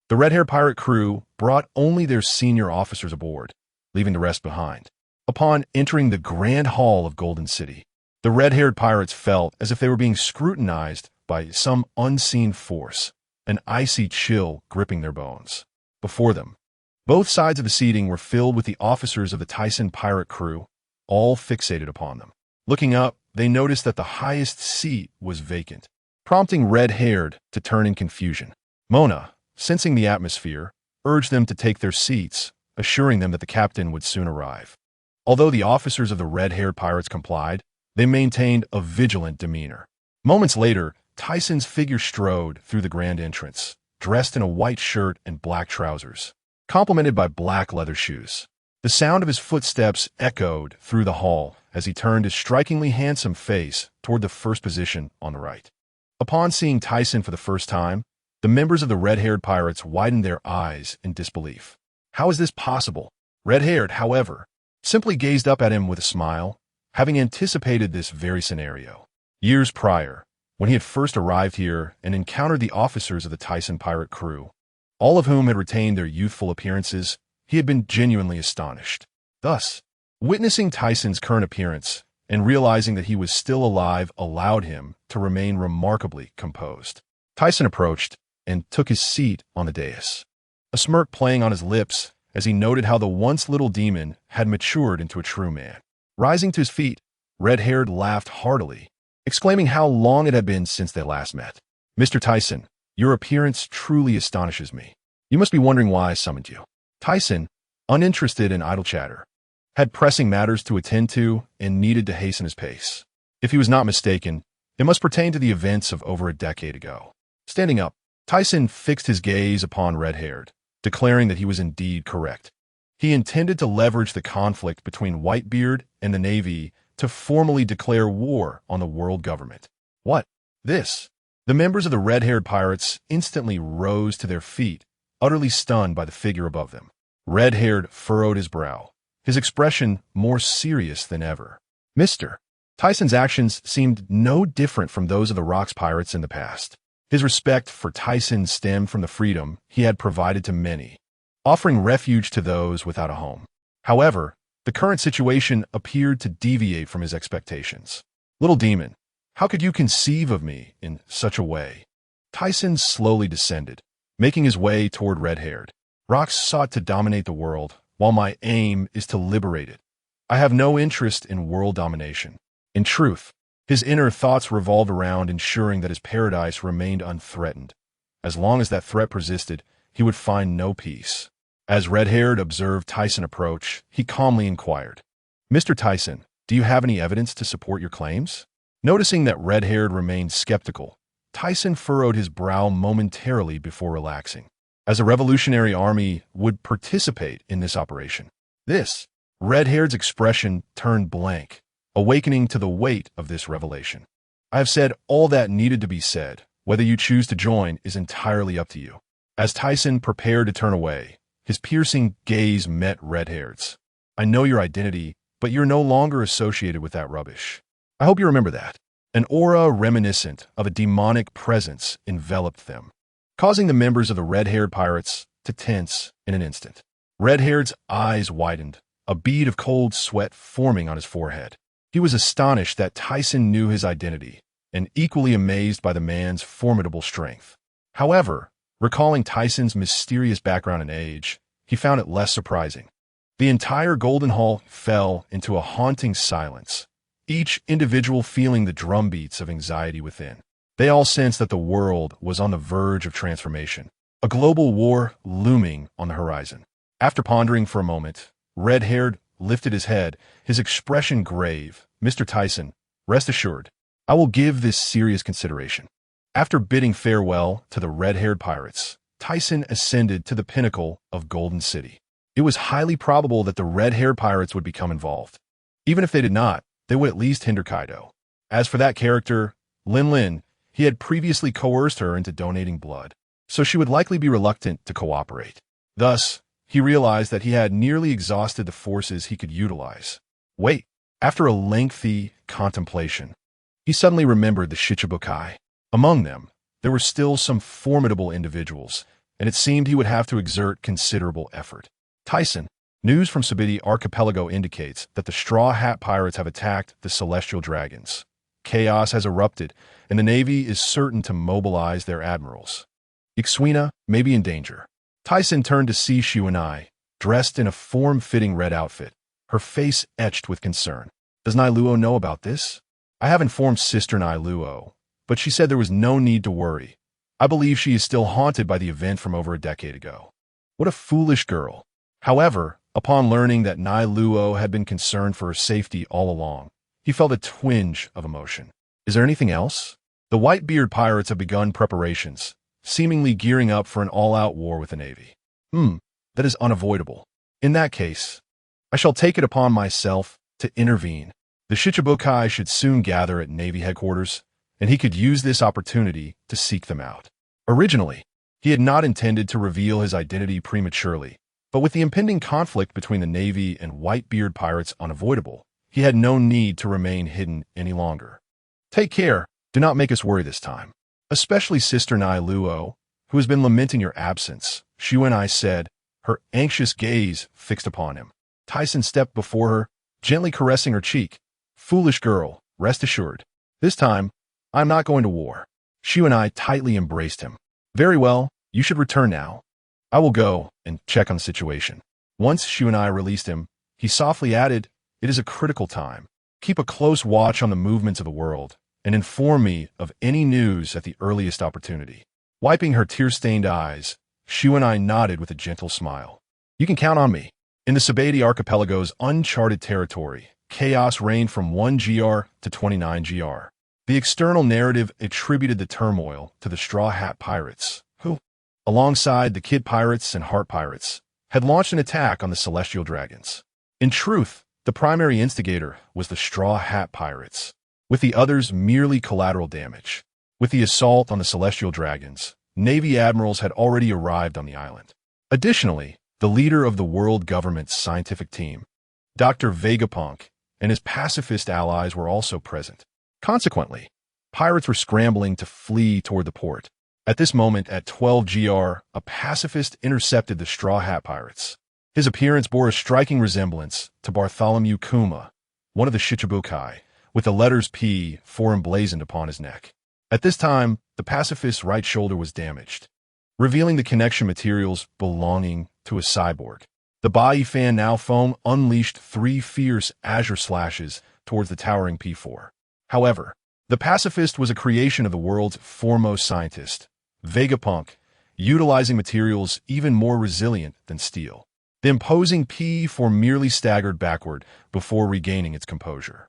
the red-haired pirate crew brought only their senior officers aboard, leaving the rest behind. Upon entering the grand hall of Golden City, the red-haired pirates felt as if they were being scrutinized by some unseen force, an icy chill gripping their bones. Before them, both sides of the seating were filled with the officers of the Tyson pirate crew, all fixated upon them. Looking up, they noticed that the highest seat was vacant, prompting Red-Haired to turn in confusion. Mona, sensing the atmosphere, urged them to take their seats, assuring them that the captain would soon arrive. Although the officers of the red-haired pirates complied, they maintained a vigilant demeanor. Moments later, Tyson's figure strode through the grand entrance, dressed in a white shirt and black trousers, complemented by black leather shoes. The sound of his footsteps echoed through the hall as he turned his strikingly handsome face toward the first position on the right. Upon seeing Tyson for the first time, the members of the red-haired pirates widened their eyes in disbelief. How is this possible? Red-haired, however, simply gazed up at him with a smile, having anticipated this very scenario. Years prior, when he had first arrived here and encountered the officers of the Tyson pirate crew, all of whom had retained their youthful appearances, he had been genuinely astonished. Thus, witnessing Tyson's current appearance and realizing that he was still alive allowed him to remain remarkably composed. Tyson approached and took his seat on the dais, a smirk playing on his lips as he noted how the once little demon had matured into a true man. Rising to his feet, Red-Haired laughed heartily, exclaiming how long it had been since they last met. "Mr. Tyson, your appearance truly astonishes me. You must be wondering why I summoned you." Tyson, uninterested in idle chatter, had pressing matters to attend to and needed to hasten his pace. If he was not mistaken, it must pertain to the events of over a decade ago. Standing up, Tyson fixed his gaze upon Red-Haired, declaring that he was indeed correct. He intended to leverage the conflict between Whitebeard and the Navy to formally declare war on the world government. What? This? The members of the red-haired pirates instantly rose to their feet, utterly stunned by the figure above them. Red-Haired furrowed his brow, his expression more serious than ever. "Mr." Tyson's actions seemed no different from those of the Rocks pirates in the past. His respect for Tyson stemmed from the freedom he had provided to many, offering refuge to those without a home. However, the current situation appeared to deviate from his expectations. "Little demon, how could you conceive of me in such a way?" Tyson slowly descended, making his way toward Red-Haired. "Rocks sought to dominate the world, while my aim is to liberate it. I have no interest in world domination." In truth, his inner thoughts revolved around ensuring that his paradise remained unthreatened. As long as that threat persisted, he would find no peace. As Red-Haired observed Tyson approach, he calmly inquired, "Mr. Tyson, do you have any evidence to support your claims?" Noticing that Red-Haired remained skeptical, Tyson furrowed his brow momentarily before relaxing. As a revolutionary army would participate in this operation. This, Red-Haired's expression turned blank, awakening to the weight of this revelation. "I have said all that needed to be said. Whether you choose to join is entirely up to you." As Tyson prepared to turn away, his piercing gaze met Red-Haired's. "I know your identity, but you're no longer associated with that rubbish. I hope you remember that." An aura reminiscent of a demonic presence enveloped them, causing the members of the red-haired pirates to tense in an instant. Red-Haired's eyes widened, a bead of cold sweat forming on his forehead. He was astonished that Tyson knew his identity, and equally amazed by the man's formidable strength. However, recalling Tyson's mysterious background and age, he found it less surprising. The entire Golden Hall fell into a haunting silence, each individual feeling the drumbeats of anxiety within. They all sensed that the world was on the verge of transformation, a global war looming on the horizon. After pondering for a moment, Red-Haired lifted his head, his expression grave. "Mr. Tyson, rest assured, I will give this serious consideration." After bidding farewell to the red-haired pirates, Tyson ascended to the pinnacle of Golden City. It was highly probable that the red-haired pirates would become involved. Even if they did not, they would at least hinder Kaido. As for that character, Lin, he had previously coerced her into donating blood, so she would likely be reluctant to cooperate. Thus, he realized that he had nearly exhausted the forces he could utilize. Wait, after a lengthy contemplation, he suddenly remembered the Shichibukai. Among them, there were still some formidable individuals, and it seemed he would have to exert considerable effort. "Tyson, news from Sabiti Archipelago indicates that the Straw Hat Pirates have attacked the Celestial Dragons. Chaos has erupted, and the Navy is certain to mobilize their admirals. Ixwina may be in danger." Tyson turned to see Shiwanai, dressed in a form-fitting red outfit, her face etched with concern. Does Nailuo know about this? I have informed Sister Nailuo, but she said there was no need to worry. I believe she is still haunted by the event from over a decade ago. What a foolish girl. However, upon learning that Nailuo had been concerned for her safety all along, he felt a twinge of emotion. Is there anything else? The Whitebeard pirates have begun preparations, seemingly gearing up for an all-out war with the Navy. That is unavoidable. In that case, I shall take it upon myself to intervene. The Shichibukai should soon gather at Navy headquarters, and he could use this opportunity to seek them out. Originally, he had not intended to reveal his identity prematurely, but with the impending conflict between the Navy and Whitebeard pirates unavoidable, he had no need to remain hidden any longer. Take care, do not make us worry this time. Especially Sister Nailuo, who has been lamenting your absence, Shuenai said, her anxious gaze fixed upon him. Tyson stepped before her, gently caressing her cheek. Foolish girl, rest assured. This time, I am not going to war. Shuenai tightly embraced him. Very well, you should return now. I will go and check on the situation. Once Shuenai released him, he softly added, it is a critical time. Keep a close watch on the movements of the world, and inform me of any news at the earliest opportunity. Wiping her tear-stained eyes, Shuenai nodded with a gentle smile. You can count on me. In the Sabedi Archipelago's uncharted territory, chaos reigned from 1 GR to 29 GR. The external narrative attributed the turmoil to the Straw Hat Pirates, who, alongside the Kid Pirates and Heart Pirates, had launched an attack on the Celestial Dragons. In truth, the primary instigator was the Straw Hat Pirates, with the others merely collateral damage. With the assault on the Celestial Dragons, Navy admirals had already arrived on the island. Additionally, the leader of the world government's scientific team, Dr. Vegapunk, and his pacifist allies were also present. Consequently, pirates were scrambling to flee toward the port. At this moment, at 12 GR, a pacifist intercepted the Straw Hat Pirates. His appearance bore a striking resemblance to Bartholomew Kuma, one of the Shichibukai, with the letters P4 emblazoned upon his neck. At this time, the pacifist's right shoulder was damaged, revealing the connection materials belonging to a cyborg. The Bai Fan Now foam unleashed 3 fierce azure slashes towards the towering P4. However, the pacifist was a creation of the world's foremost scientist, Vegapunk, utilizing materials even more resilient than steel. The imposing P4 merely staggered backward before regaining its composure.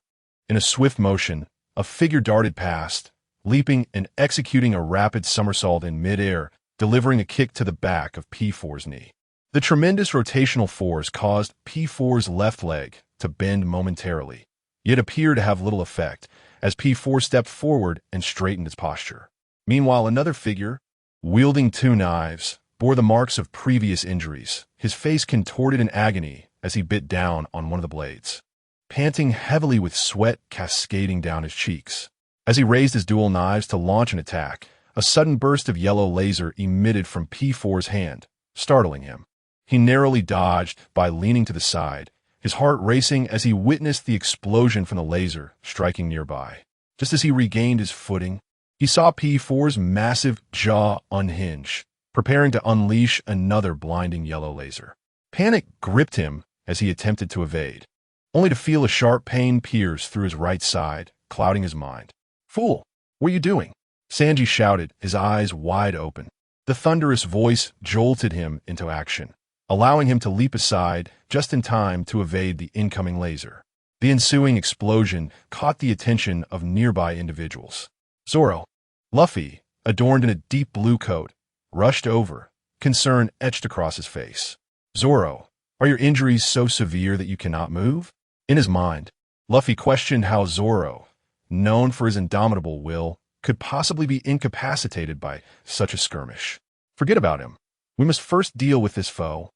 In a swift motion, a figure darted past, leaping and executing a rapid somersault in midair, delivering a kick to the back of P4's knee. The tremendous rotational force caused P4's left leg to bend momentarily, yet appeared to have little effect as P4 stepped forward and straightened its posture. Meanwhile, another figure, wielding 2 knives, bore the marks of previous injuries, his face contorted in agony as he bit down on one of the blades, panting heavily with sweat cascading down his cheeks. As he raised his dual knives to launch an attack, a sudden burst of yellow laser emitted from P4's hand, startling him. He narrowly dodged by leaning to the side, his heart racing as he witnessed the explosion from the laser striking nearby. Just as he regained his footing, he saw P4's massive jaw unhinge, preparing to unleash another blinding yellow laser. Panic gripped him as he attempted to evade, only to feel a sharp pain pierce through his right side, clouding his mind. Fool, what are you doing? Sanji shouted, his eyes wide open. The thunderous voice jolted him into action, allowing him to leap aside just in time to evade the incoming laser. The ensuing explosion caught the attention of nearby individuals. Zoro, Luffy, adorned in a deep blue coat, rushed over, concern etched across his face. Zoro, are your injuries so severe that you cannot move? In his mind, Luffy questioned how Zoro, known for his indomitable will, could possibly be incapacitated by such a skirmish. Forget about him. We must first deal with this foe.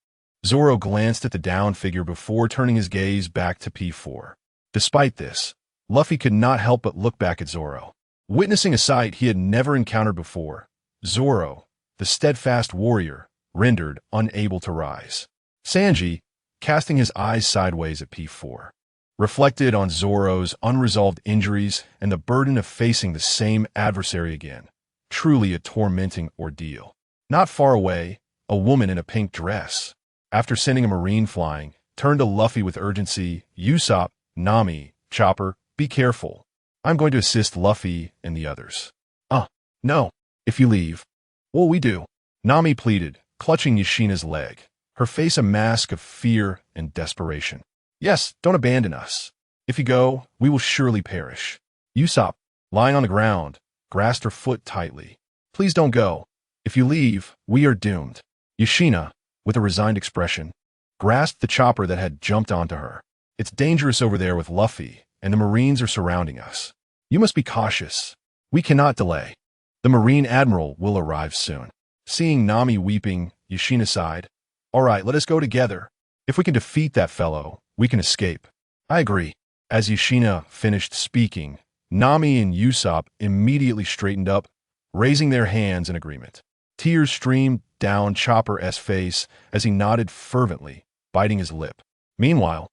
Zoro glanced at the downed figure before turning his gaze back to P4. Despite this, Luffy could not help but look back at Zoro. Witnessing a sight he had never encountered before, Zoro, the steadfast warrior, rendered unable to rise. Sanji, casting his eyes sideways at P4, reflected on Zoro's unresolved injuries and the burden of facing the same adversary again. Truly a tormenting ordeal. Not far away, a woman in a pink dress, after sending a marine flying, turned to Luffy with urgency. Usopp, Nami, Chopper, be careful. I'm going to assist Luffy and the others. No. If you leave. What'll we do? Nami pleaded, clutching Yoshina's leg, her face a mask of fear and desperation. Yes, don't abandon us. If you go, we will surely perish. Usopp, lying on the ground, grasped her foot tightly. Please don't go. If you leave, we are doomed. Yoshina, with a resigned expression, grasped the chopper that had jumped onto her. It's dangerous over there with Luffy, and the Marines are surrounding us. You must be cautious. We cannot delay. The Marine Admiral will arrive soon. Seeing Nami weeping, Yoshina sighed. All right, let us go together. If we can defeat that fellow, we can escape. I agree. As Yoshina finished speaking, Nami and Usopp immediately straightened up, raising their hands in agreement. Tears streamed down Chopper's face as he nodded fervently, biting his lip. Meanwhile,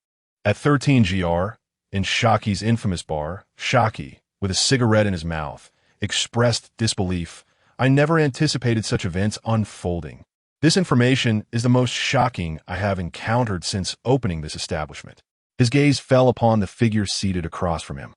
at 13 GR, in Shaki's infamous bar, Shaki, with a cigarette in his mouth, expressed disbelief. I never anticipated such events unfolding. This information is the most shocking I have encountered since opening this establishment. His gaze fell upon the figure seated across from him.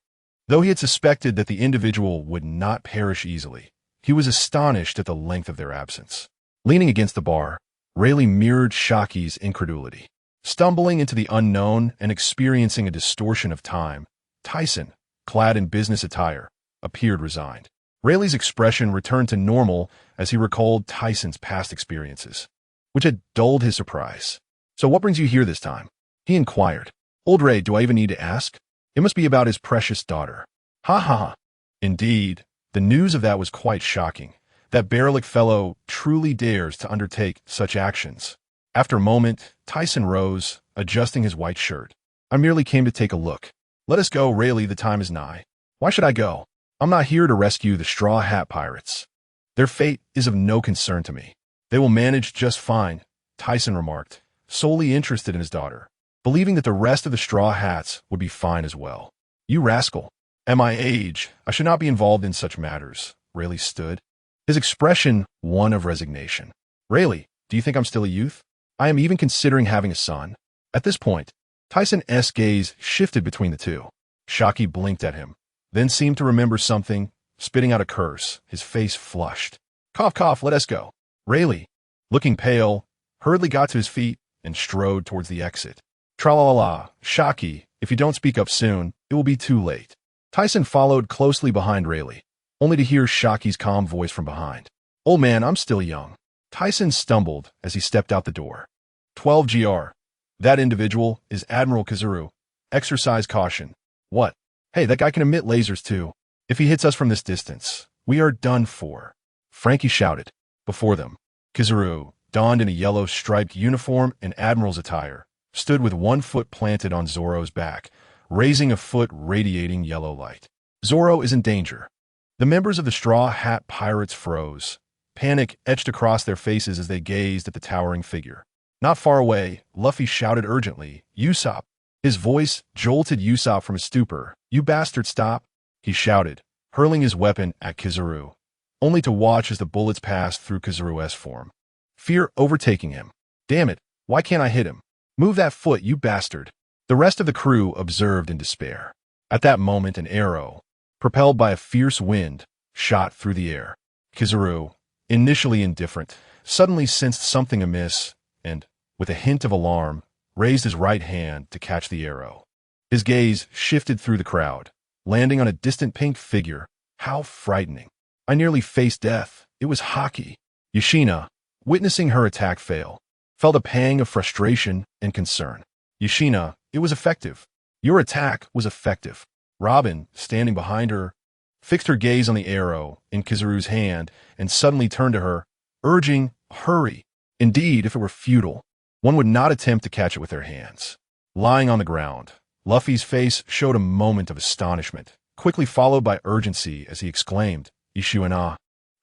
Though he had suspected that the individual would not perish easily, he was astonished at the length of their absence. Leaning against the bar, Rayleigh mirrored Shaki's incredulity. Stumbling into the unknown and experiencing a distortion of time, Tyson, clad in business attire, appeared resigned. Rayleigh's expression returned to normal as he recalled Tyson's past experiences, which had dulled his surprise. So what brings you here this time? He inquired. Old Ray, do I even need to ask? It must be about his precious daughter. Ha ha ha. Indeed, the news of that was quite shocking. That Baerlic fellow truly dares to undertake such actions. After a moment, Tyson rose, adjusting his white shirt. I merely came to take a look. Let us go, Rayleigh, the time is nigh. Why should I go? I'm not here to rescue the Straw Hat Pirates. Their fate is of no concern to me. They will manage just fine, Tyson remarked, solely interested in his daughter, believing that the rest of the Straw Hats would be fine as well. You rascal. At my age, I should not be involved in such matters. Rayleigh stood, his expression one of resignation. Rayleigh, do you think I'm still a youth? I am even considering having a son. At this point, Tyson's gaze shifted between the two. Shaki blinked at him, then seemed to remember something, spitting out a curse, his face flushed. Cough, cough, let us go. Rayleigh, looking pale, hurriedly got to his feet and strode towards the exit. Tra-la-la-la, Shaki, if you don't speak up soon, it will be too late. Tyson followed closely behind Rayleigh, only to hear Shaki's calm voice from behind. Old man, I'm still young. Tyson stumbled as he stepped out the door. 12 GR. That individual is Admiral Kizaru. Exercise caution. What? Hey, that guy can emit lasers too. If he hits us from this distance, we are done for. Frankie shouted. Before them, Kizaru, donned in a yellow striped uniform and Admiral's attire, stood with one foot planted on Zoro's back, raising a foot radiating yellow light. Zoro is in danger. The members of the Straw Hat Pirates froze. Panic etched across their faces as they gazed at the towering figure. Not far away, Luffy shouted urgently, Usopp. His voice jolted Usopp from his stupor. You bastard, stop! He shouted, hurling his weapon at Kizaru, only to watch as the bullets passed through Kizaru's form. Fear overtaking him. Damn it, why can't I hit him? Move that foot, you bastard! The rest of the crew observed in despair. At that moment, an arrow, propelled by a fierce wind, shot through the air. Kizaru, initially indifferent, suddenly sensed something amiss and, with a hint of alarm, raised his right hand to catch the arrow. His gaze shifted through the crowd, landing on a distant pink figure. How frightening. I nearly faced death. It was Haki. Yoshina, witnessing her attack fail, felt a pang of frustration and concern. Yoshina, it was effective. Your attack was effective. Robin, standing behind her, fixed her gaze on the arrow in Kizaru's hand and suddenly turned to her, urging, hurry. Indeed, if it were futile, one would not attempt to catch it with their hands. Lying on the ground, Luffy's face showed a moment of astonishment, quickly followed by urgency as he exclaimed, Ishuana,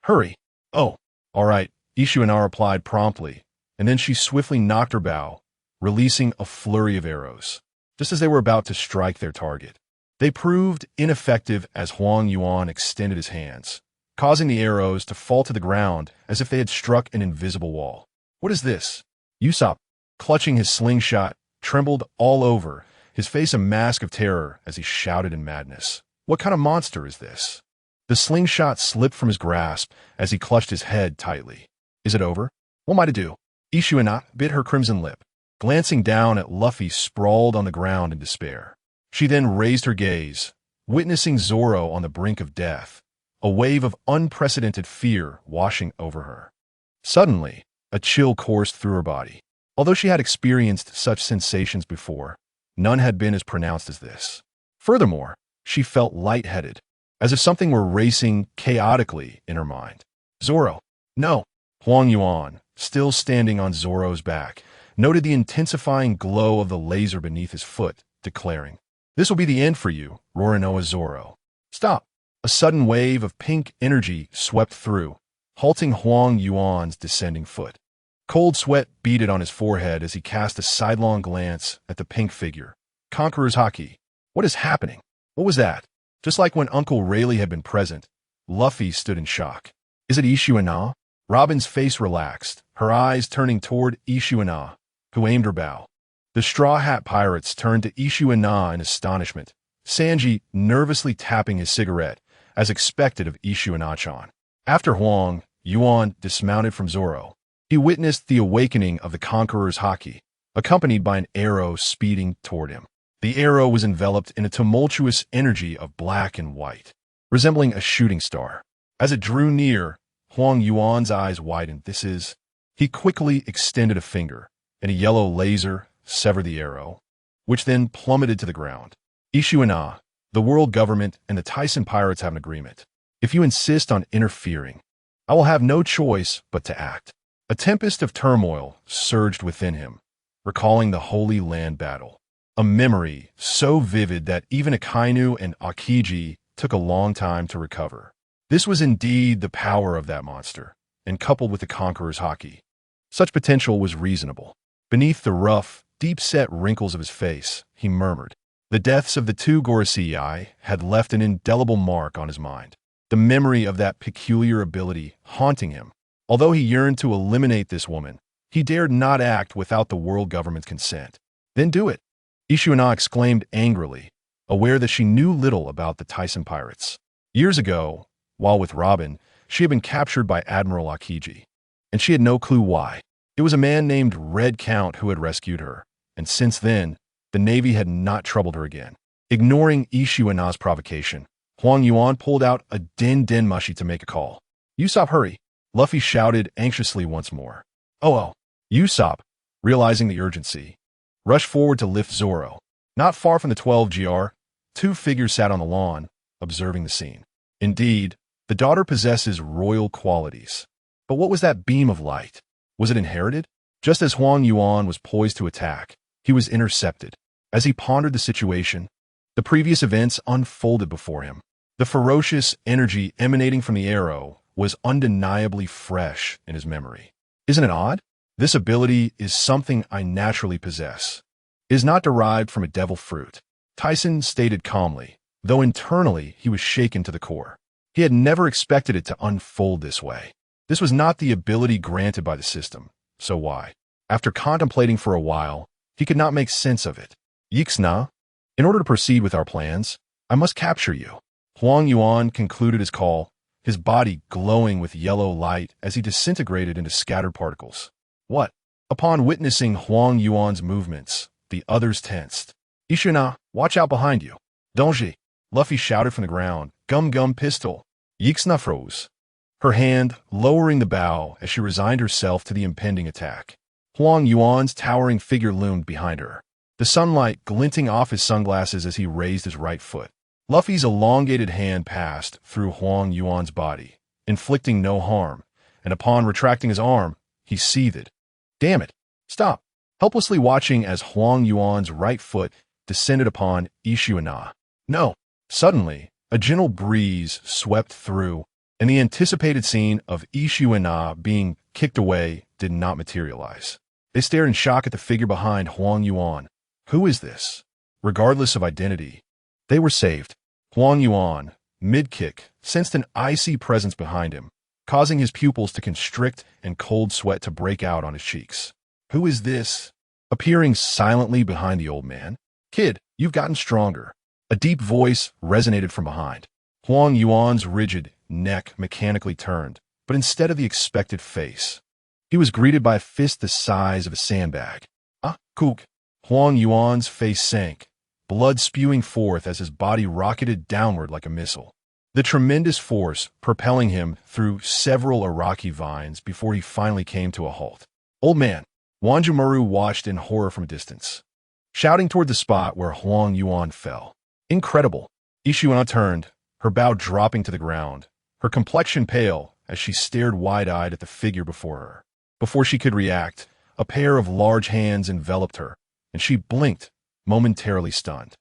hurry. Oh, all right, Ishuana replied promptly, and then she swiftly knocked her bow, releasing a flurry of arrows, just as they were about to strike their target. They proved ineffective as Huang Yuan extended his hands, causing the arrows to fall to the ground as if they had struck an invisible wall. What is this? Usopp, clutching his slingshot, trembled all over, his face a mask of terror as he shouted in madness. What kind of monster is this? The slingshot slipped from his grasp as he clutched his head tightly. Is it over? What am I to do? Ishuana bit her crimson lip, glancing down at Luffy sprawled on the ground in despair. She then raised her gaze, witnessing Zoro on the brink of death, a wave of unprecedented fear washing over her. Suddenly, a chill coursed through her body. Although she had experienced such sensations before, none had been as pronounced as this. Furthermore, she felt lightheaded, as if something were racing chaotically in her mind. Zoro, no! Huang Yuan, still standing on Zoro's back, noted the intensifying glow of the laser beneath his foot, declaring, "This will be the end for you, Roronoa Zoro." Stop! A sudden wave of pink energy swept through, halting Huang Yuan's descending foot. Cold sweat beaded on his forehead as he cast a sidelong glance at the pink figure. Conqueror's Haki. What is happening? What was that? Just like when Uncle Rayleigh had been present, Luffy stood in shock. Is it Ishuana? Robin's face relaxed, her eyes turning toward Ishuana, who aimed her bow. The Straw Hat Pirates turned to Ishuana in astonishment, Sanji nervously tapping his cigarette, as expected of Ishuana-chan. After Huang Yuan dismounted from Zoro, he witnessed the awakening of the Conqueror's Haki, accompanied by an arrow speeding toward him. The arrow was enveloped in a tumultuous energy of black and white, resembling a shooting star. As it drew near, Huang Yuan's eyes widened. This is... He quickly extended a finger, and a yellow laser severed the arrow, which then plummeted to the ground. Ishuana, the world government, and the Tyson pirates have an agreement. If you insist on interfering, I will have no choice but to act. A tempest of turmoil surged within him, recalling the Holy Land battle. A memory so vivid that even Akainu and Akiji took a long time to recover. This was indeed the power of that monster, and coupled with the Conqueror's Haki, such potential was reasonable. Beneath the rough, deep-set wrinkles of his face, he murmured. The deaths of the two Gorosei had left an indelible mark on his mind, the memory of that peculiar ability haunting him. Although he yearned to eliminate this woman, he dared not act without the world government's consent. Then do it, Ishuana exclaimed angrily, aware that she knew little about the Tyson pirates. Years ago, while with Robin, she had been captured by Admiral Akiji, and she had no clue why. It was a man named Red Count who had rescued her, and since then, the Navy had not troubled her again. Ignoring Ishuana's provocation, Huang Yuan pulled out a den mushi to make a call. Usopp, hurry! Luffy shouted anxiously once more. Oh, Usopp, realizing the urgency, rushed forward to lift Zoro. Not far from the 12GR, two figures sat on the lawn, observing the scene. Indeed, the daughter possesses royal qualities. But what was that beam of light? Was it inherited? Just as Huang Yuan was poised to attack, he was intercepted. As he pondered the situation, the previous events unfolded before him. The ferocious energy emanating from the arrow was undeniably fresh in his memory. Isn't it odd? This ability is something I naturally possess. It is not derived from a devil fruit, Tyson stated calmly, though internally he was shaken to the core. He had never expected it to unfold this way. This was not the ability granted by the system, so why? After contemplating for a while, he could not make sense of it. Yixna, in order to proceed with our plans, I must capture you. Huang Yuan concluded his call, his body glowing with yellow light as he disintegrated into scattered particles. What? Upon witnessing Huang Yuan's movements, the others tensed. Ishuna, watch out behind you. Donji, Luffy shouted from the ground. Gum pistol. Yixna froze, her hand lowering the bow as she resigned herself to the impending attack. Huang Yuan's towering figure loomed behind her, the sunlight glinting off his sunglasses as he raised his right foot. Luffy's elongated hand passed through Huang Yuan's body, inflicting no harm, and upon retracting his arm, he seethed. Damn it! Stop! Helplessly watching as Huang Yuan's right foot descended upon Ishuana. No! Suddenly, a gentle breeze swept through, and the anticipated scene of Ishuana being kicked away did not materialize. They stared in shock at the figure behind Huang Yuan. Who is this? Regardless of identity, they were saved. Huang Yuan, mid-kick, sensed an icy presence behind him, causing his pupils to constrict and cold sweat to break out on his cheeks. Who is this? Appearing silently behind the old man, Kid, you've gotten stronger. A deep voice resonated from behind. Huang Yuan's rigid neck mechanically turned, but instead of the expected face, he was greeted by a fist the size of a sandbag. Ah, kook. Huang Yuan's face sank, blood spewing forth as his body rocketed downward like a missile. The tremendous force propelling him through several Iraqi vines before he finally came to a halt. Old man, Wanjumuru watched in horror from a distance, shouting toward the spot where Huang Yuan fell. Incredible. Ishuana turned, her bow dropping to the ground, her complexion pale as she stared wide-eyed at the figure before her. Before she could react, a pair of large hands enveloped her, and she blinked, momentarily stunned.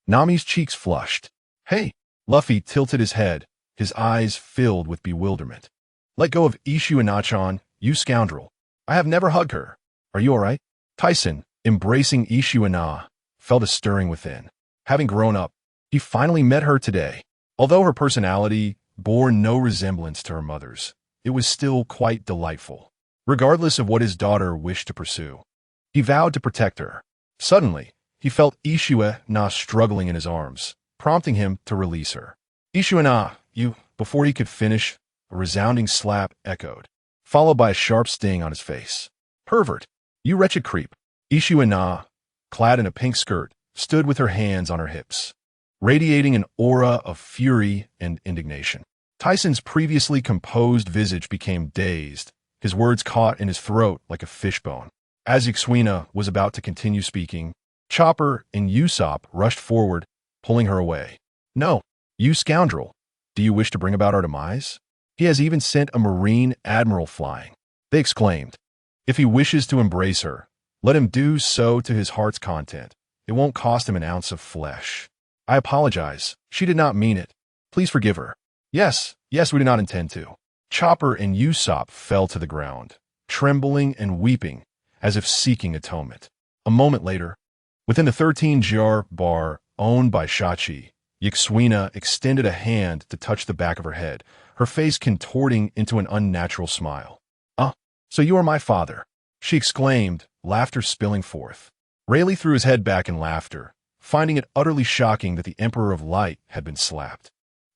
Nami's cheeks flushed. Hey! Luffy tilted his head, his eyes filled with bewilderment. Let go of Ishuana-chan, you scoundrel. I have never hugged her. Are you all right? Tyson, embracing Ishuana, felt a stirring within. Having grown up, he finally met her today. Although her personality bore no resemblance to her mother's, it was still quite delightful. Regardless of what his daughter wished to pursue, he vowed to protect her. Suddenly, he felt Ishuana struggling in his arms, prompting him to release her. Ishuana, you... Before he could finish, a resounding slap echoed, followed by a sharp sting on his face. Pervert! You wretched creep! Ishuana, clad in a pink skirt, stood with her hands on her hips, radiating an aura of fury and indignation. Tyson's previously composed visage became dazed, his words caught in his throat like a fishbone. As Yxuina was about to continue speaking, Chopper and Usopp rushed forward, pulling her away. No, you scoundrel! Do you wish to bring about our demise? He has even sent a Marine Admiral flying, they exclaimed. If he wishes to embrace her, let him do so to his heart's content. It won't cost him an ounce of flesh. I apologize. She did not mean it. Please forgive her. Yes, we did not intend to. Chopper and Usopp fell to the ground, trembling and weeping, as if seeking atonement. A moment later, within the 13-jar bar owned by Shachi, Yxuina extended a hand to touch the back of her head, her face contorting into an unnatural smile. So you are my father, she exclaimed, laughter spilling forth. Rayleigh threw his head back in laughter, finding it utterly shocking that the Emperor of Light had been slapped.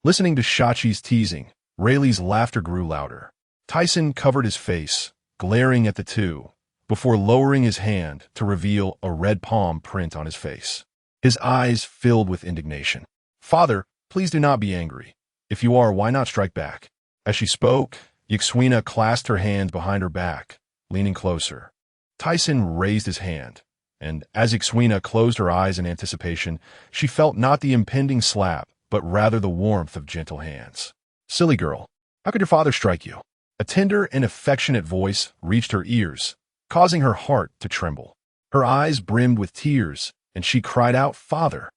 Listening to Shachi's teasing, Rayleigh's laughter grew louder. Tyson covered his face, glaring at the two, before lowering his hand to reveal a red palm print on his face. His eyes filled with indignation. Father, please do not be angry. If you are, why not strike back? As she spoke, Yxuina clasped her hands behind her back, leaning closer. Tyson raised his hand, and as Yxuina closed her eyes in anticipation, she felt not the impending slap, but rather the warmth of gentle hands. Silly girl, how could your father strike you? A tender and affectionate voice reached her ears, causing her heart to tremble. Her eyes brimmed with tears, and she cried out, Father!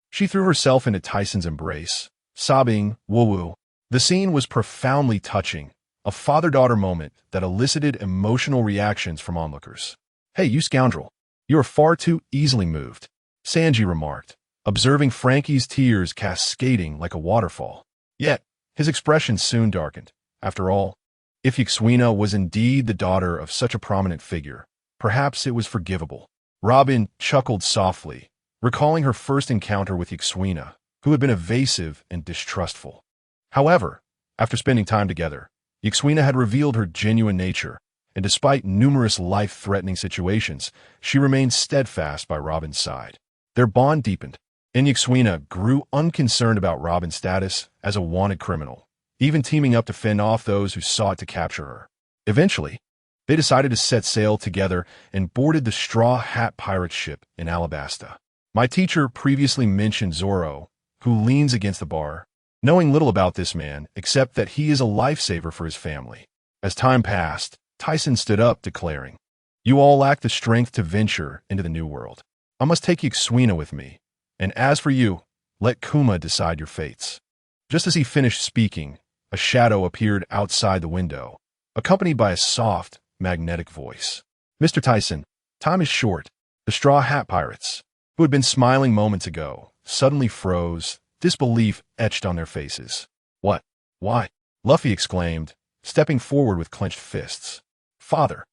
She threw herself into Tyson's embrace, sobbing, woo-woo. The scene was profoundly touching, a father-daughter moment that elicited emotional reactions from onlookers. Hey, you scoundrel! You are far too easily moved, Sanji remarked, observing Frankie's tears cascading like a waterfall. Yet, his expression soon darkened. After all, if Yxuina was indeed the daughter of such a prominent figure, perhaps it was forgivable. Robin chuckled softly, recalling her first encounter with Yxuina, who had been evasive and distrustful. However, after spending time together, Yxuina had revealed her genuine nature, and despite numerous life-threatening situations, she remained steadfast by Robin's side. Their bond deepened, and Yxuina grew unconcerned about Robin's status as a wanted criminal, even teaming up to fend off those who sought to capture her. Eventually, they decided to set sail together and boarded the Straw Hat pirate ship in Alabasta. My teacher previously mentioned Zoro, who leans against the bar, knowing little about this man except that he is a lifesaver for his family. As time passed, Tyson stood up, declaring, You all lack the strength to venture into the new world. I must take Yxuina with me, and as for you, let Kuma decide your fates. Just as he finished speaking, a shadow appeared outside the window, accompanied by a soft, magnetic voice. Mr. Tyson, time is short. The Straw Hat Pirates, who had been smiling moments ago, suddenly froze, disbelief etched on their faces. What? Why? Luffy exclaimed, stepping forward with clenched fists. Father,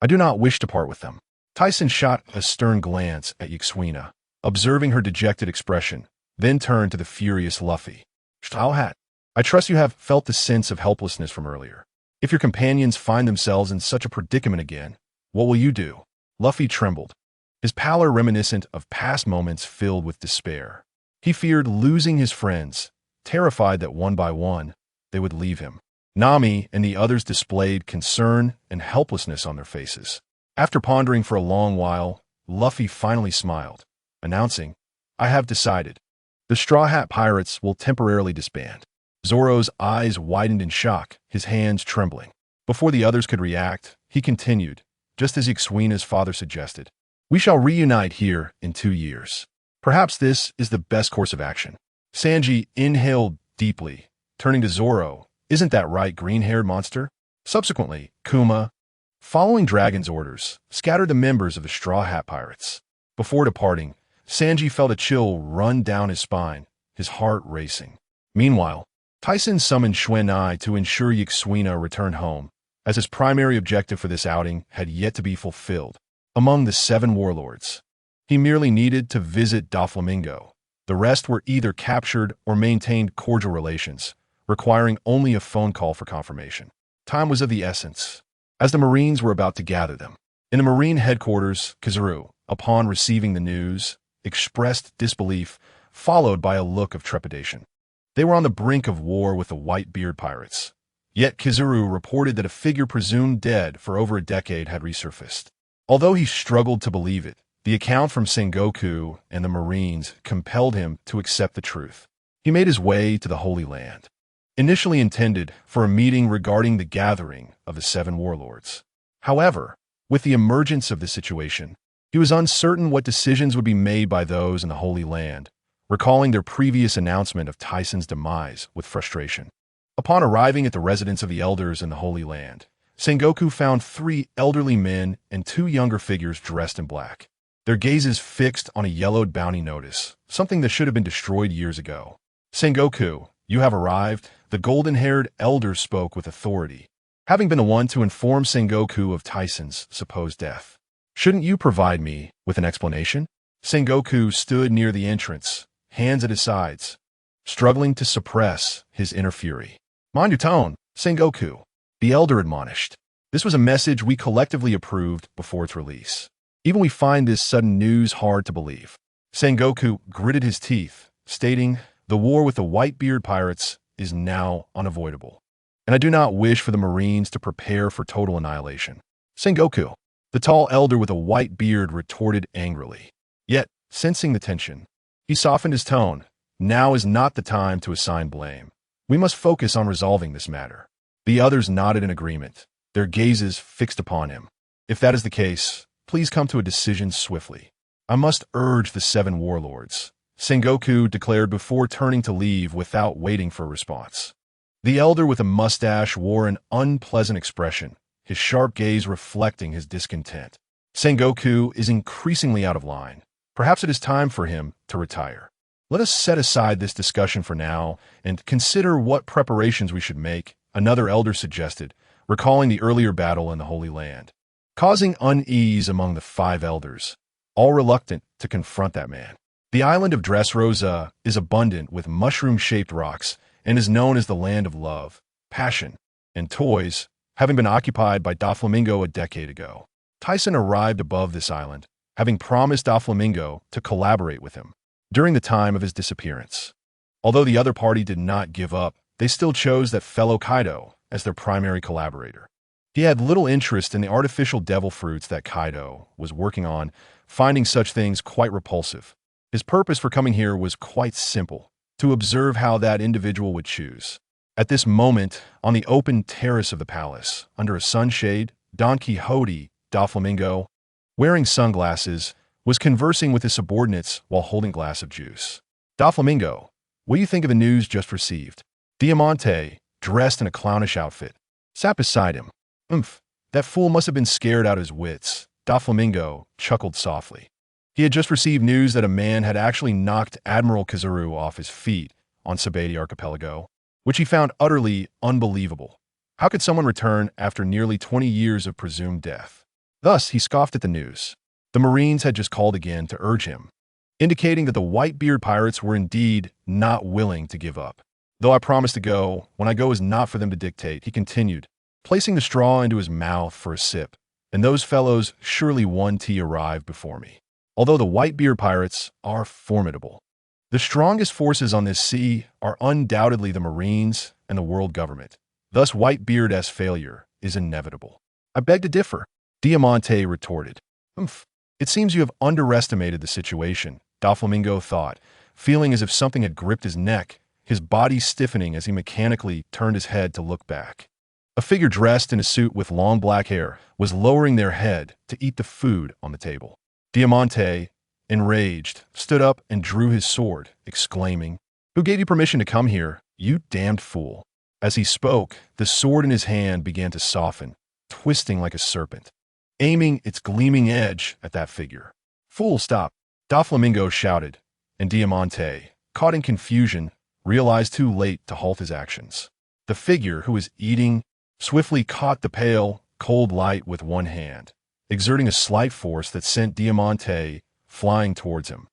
I do not wish to part with them. Tyson shot a stern glance at Yxuina, observing her dejected expression, then turned to the furious Luffy. Straw Hat, I trust you have felt the sense of helplessness from earlier. If your companions find themselves in such a predicament again, what will you do? Luffy trembled, his pallor reminiscent of past moments filled with despair. He feared losing his friends, terrified that one by one, they would leave him. Nami and the others displayed concern and helplessness on their faces. After pondering for a long while, Luffy finally smiled, announcing, I have decided. The Straw Hat Pirates will temporarily disband. Zoro's eyes widened in shock, his hands trembling. Before the others could react, he continued, just as Ixuina's father suggested. We shall reunite here in 2 years. Perhaps this is the best course of action. Sanji inhaled deeply, turning to Zoro. Isn't that right, green-haired monster? Subsequently, Kuma, following Dragon's orders, scattered the members of the Straw Hat Pirates. Before departing, Sanji felt a chill run down his spine, his heart racing. Meanwhile, Tyson summoned Xuan to ensure Ixuina returned home, as his primary objective for this outing had yet to be fulfilled. Among the 7 warlords, he merely needed to visit Doflamingo. The rest were either captured or maintained cordial relations, requiring only a phone call for confirmation. Time was of the essence, as the Marines were about to gather them. In the Marine headquarters, Kizaru, upon receiving the news, expressed disbelief, followed by a look of trepidation. They were on the brink of war with the Whitebeard pirates. Yet Kizaru reported that a figure presumed dead for over a decade had resurfaced. Although he struggled to believe it, the account from Sengoku and the Marines compelled him to accept the truth. He made his way to the Holy Land, initially intended for a meeting regarding the gathering of the 7 warlords. However, with the emergence of the situation, he was uncertain what decisions would be made by those in the Holy Land, recalling their previous announcement of Tyson's demise with frustration. Upon arriving at the residence of the elders in the Holy Land, Sengoku found 3 elderly men and 2 younger figures dressed in black, their gazes fixed on a yellowed bounty notice, something that should have been destroyed years ago. Sengoku, you have arrived, the golden-haired elder spoke with authority, having been the one to inform Sengoku of Tyson's supposed death. Shouldn't you provide me with an explanation? Sengoku stood near the entrance, hands at his sides, struggling to suppress his inner fury. Mind your tone, Sengoku, the elder admonished. This was a message we collectively approved before its release. Even we find this sudden news hard to believe. Sengoku gritted his teeth, stating, the war with the Whitebeard pirates is now unavoidable, and I do not wish for the Marines to prepare for total annihilation. Sengoku, the tall elder with a white beard, retorted angrily. Yet, sensing the tension, he softened his tone. Now is not the time to assign blame. We must focus on resolving this matter. The others nodded in agreement, their gazes fixed upon him. If that is the case, please come to a decision swiftly. I must urge the 7 warlords, Sengoku declared before turning to leave without waiting for a response. The elder with a mustache wore an unpleasant expression, his sharp gaze reflecting his discontent. Sengoku is increasingly out of line. Perhaps it is time for him to retire. Let us set aside this discussion for now and consider what preparations we should make, another elder suggested, recalling the earlier battle in the Holy Land, causing unease among the 5 elders, all reluctant to confront that man. The island of Dressrosa is abundant with mushroom-shaped rocks and is known as the land of love, passion, and toys, having been occupied by Doflamingo a decade ago. Tyson arrived above this island, having promised Doflamingo to collaborate with him during the time of his disappearance. Although the other party did not give up, they still chose that fellow Kaido as their primary collaborator. He had little interest in the artificial devil fruits that Kaido was working on, finding such things quite repulsive. His purpose for coming here was quite simple, to observe how that individual would choose. At this moment, on the open terrace of the palace, under a sunshade, Don Quixote, Doflamingo, wearing sunglasses, was conversing with his subordinates while holding a glass of juice. Doflamingo, what do you think of the news just received? Diamante, dressed in a clownish outfit, sat beside him. That fool must have been scared out of his wits. Doflamingo chuckled softly. He had just received news that a man had actually knocked Admiral Kizaru off his feet on Sabeti Archipelago, which he found utterly unbelievable. How could someone return after nearly 20 years of presumed death? Thus, he scoffed at the news. The Marines had just called again to urge him. indicating that the Whitebeard pirates were indeed not willing to give up. Though I promised to go, when I go is not for them to dictate, he continued, placing the straw into his mouth for a sip. And those fellows surely one tea arrived before me. Although the Whitebeard pirates are formidable, the strongest forces on this sea are undoubtedly the Marines and the world government. Thus, Whitebeard's failure is inevitable. I beg to differ, Diamante retorted. Humph. It seems you have underestimated the situation, Doflamingo thought, feeling as if something had gripped his neck, his body stiffening as he mechanically turned his head to look back. A figure dressed in a suit with long black hair was lowering their head to eat the food on the table. Diamante, enraged, stood up and drew his sword, exclaiming, "Who gave you permission to come here, you damned fool?" As he spoke, the sword in his hand began to soften, twisting like a serpent, aiming its gleaming edge at that figure. "Fool, stop!" Doflamingo shouted, and Diamante, caught in confusion, realized too late to halt his actions. The figure who was eating swiftly caught the pale, cold light with one hand, exerting a slight force that sent Diamante flying towards him,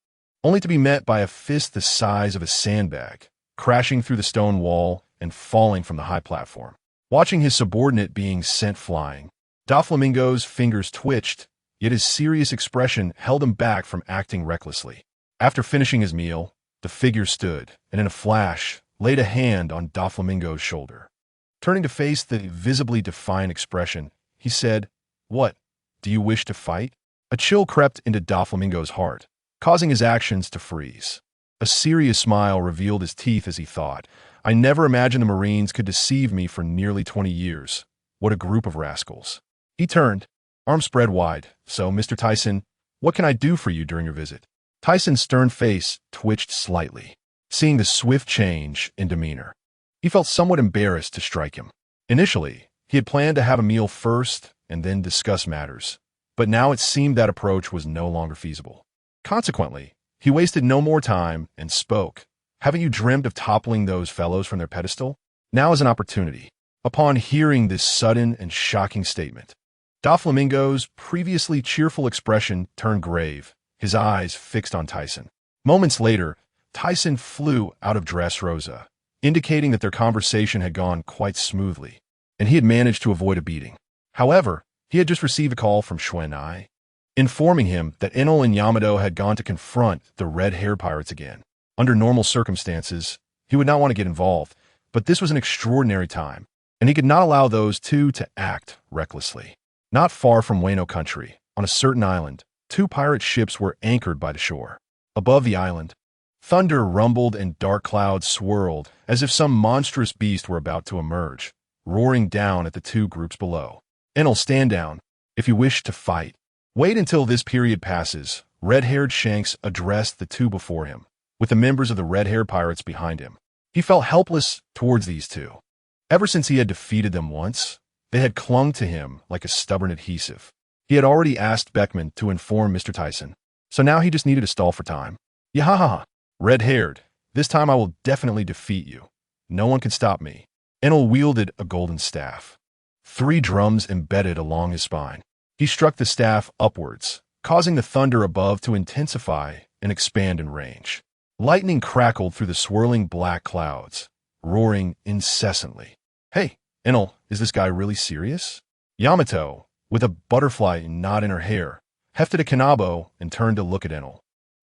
only to be met by a fist the size of a sandbag, crashing through the stone wall and falling from the high platform. Watching his subordinate being sent flying, Doflamingo's fingers twitched, yet his serious expression held him back from acting recklessly. After finishing his meal, the figure stood, and in a flash, laid a hand on Doflamingo's shoulder. Turning to face the visibly defiant expression, he said, "What? Do you wish to fight?" A chill crept into Doflamingo's heart, causing his actions to freeze. A serious smile revealed his teeth as he thought, "I never imagined the Marines could deceive me for nearly 20 years. What a group of rascals." He turned, arms spread wide. "So, Mr. Tyson, what can I do for you during your visit?" Tyson's stern face twitched slightly, seeing the swift change in demeanor. He felt somewhat embarrassed to strike him. Initially, he had planned to have a meal first and then discuss matters, but now it seemed that approach was no longer feasible. Consequently, he wasted no more time and spoke. "Haven't you dreamed of toppling those fellows from their pedestal? Now is an opportunity." Upon hearing this sudden and shocking statement, Doflamingo's previously cheerful expression turned grave, his eyes fixed on Tyson. Moments later, Tyson flew out of Dressrosa, indicating that their conversation had gone quite smoothly, and he had managed to avoid a beating. However, he had just received a call from Xuan, informing him that Enel and Yamato had gone to confront the red-haired pirates again. Under normal circumstances, he would not want to get involved, but this was an extraordinary time, and he could not allow those two to act recklessly. Not far from Wano country, on a certain island, two pirate ships were anchored by the shore. Above the island, thunder rumbled and dark clouds swirled as if some monstrous beast were about to emerge, roaring down at the two groups below. "Enel, stand down, if you wish to fight. Wait until this period passes," red-haired Shanks addressed the two before him, with the members of the red-haired pirates behind him. He felt helpless towards these two. Ever since he had defeated them once, they had clung to him like a stubborn adhesive. He had already asked Beckman to inform Mr. Tyson, so now he just needed to stall for time. "Yahaha, red-haired, this time I will definitely defeat you. No one can stop me." Enel wielded a golden staff, 3 drums embedded along his spine. He struck the staff upwards, causing the thunder above to intensify and expand in range. Lightning crackled through the swirling black clouds, roaring incessantly. "Hey, Enel, is this guy really serious?" Yamato, with a butterfly knot in her hair, hefted a kanabo and turned to look at Enel.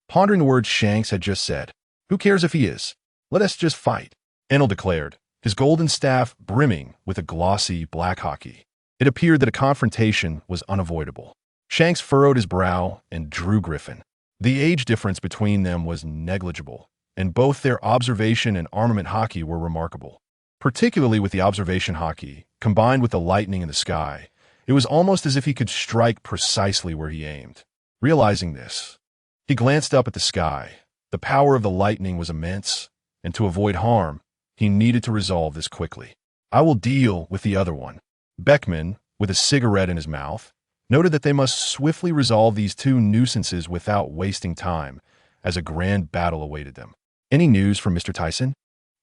Pondering the words Shanks had just said, "Who cares if he is? Let us just fight," Enel declared, his golden staff brimming with a glossy black Haki. It appeared that a confrontation was unavoidable. Shanks furrowed his brow and drew Griffin. The age difference between them was negligible, and both their observation and armament Haki were remarkable. Particularly with the observation Haki, combined with the lightning in the sky, it was almost as if he could strike precisely where he aimed. Realizing this, he glanced up at the sky. The power of the lightning was immense, and to avoid harm, he needed to resolve this quickly. "I will deal with the other one." Beckman, with a cigarette in his mouth, noted that they must swiftly resolve these two nuisances without wasting time, as a grand battle awaited them. "Any news from Mr. Tyson?"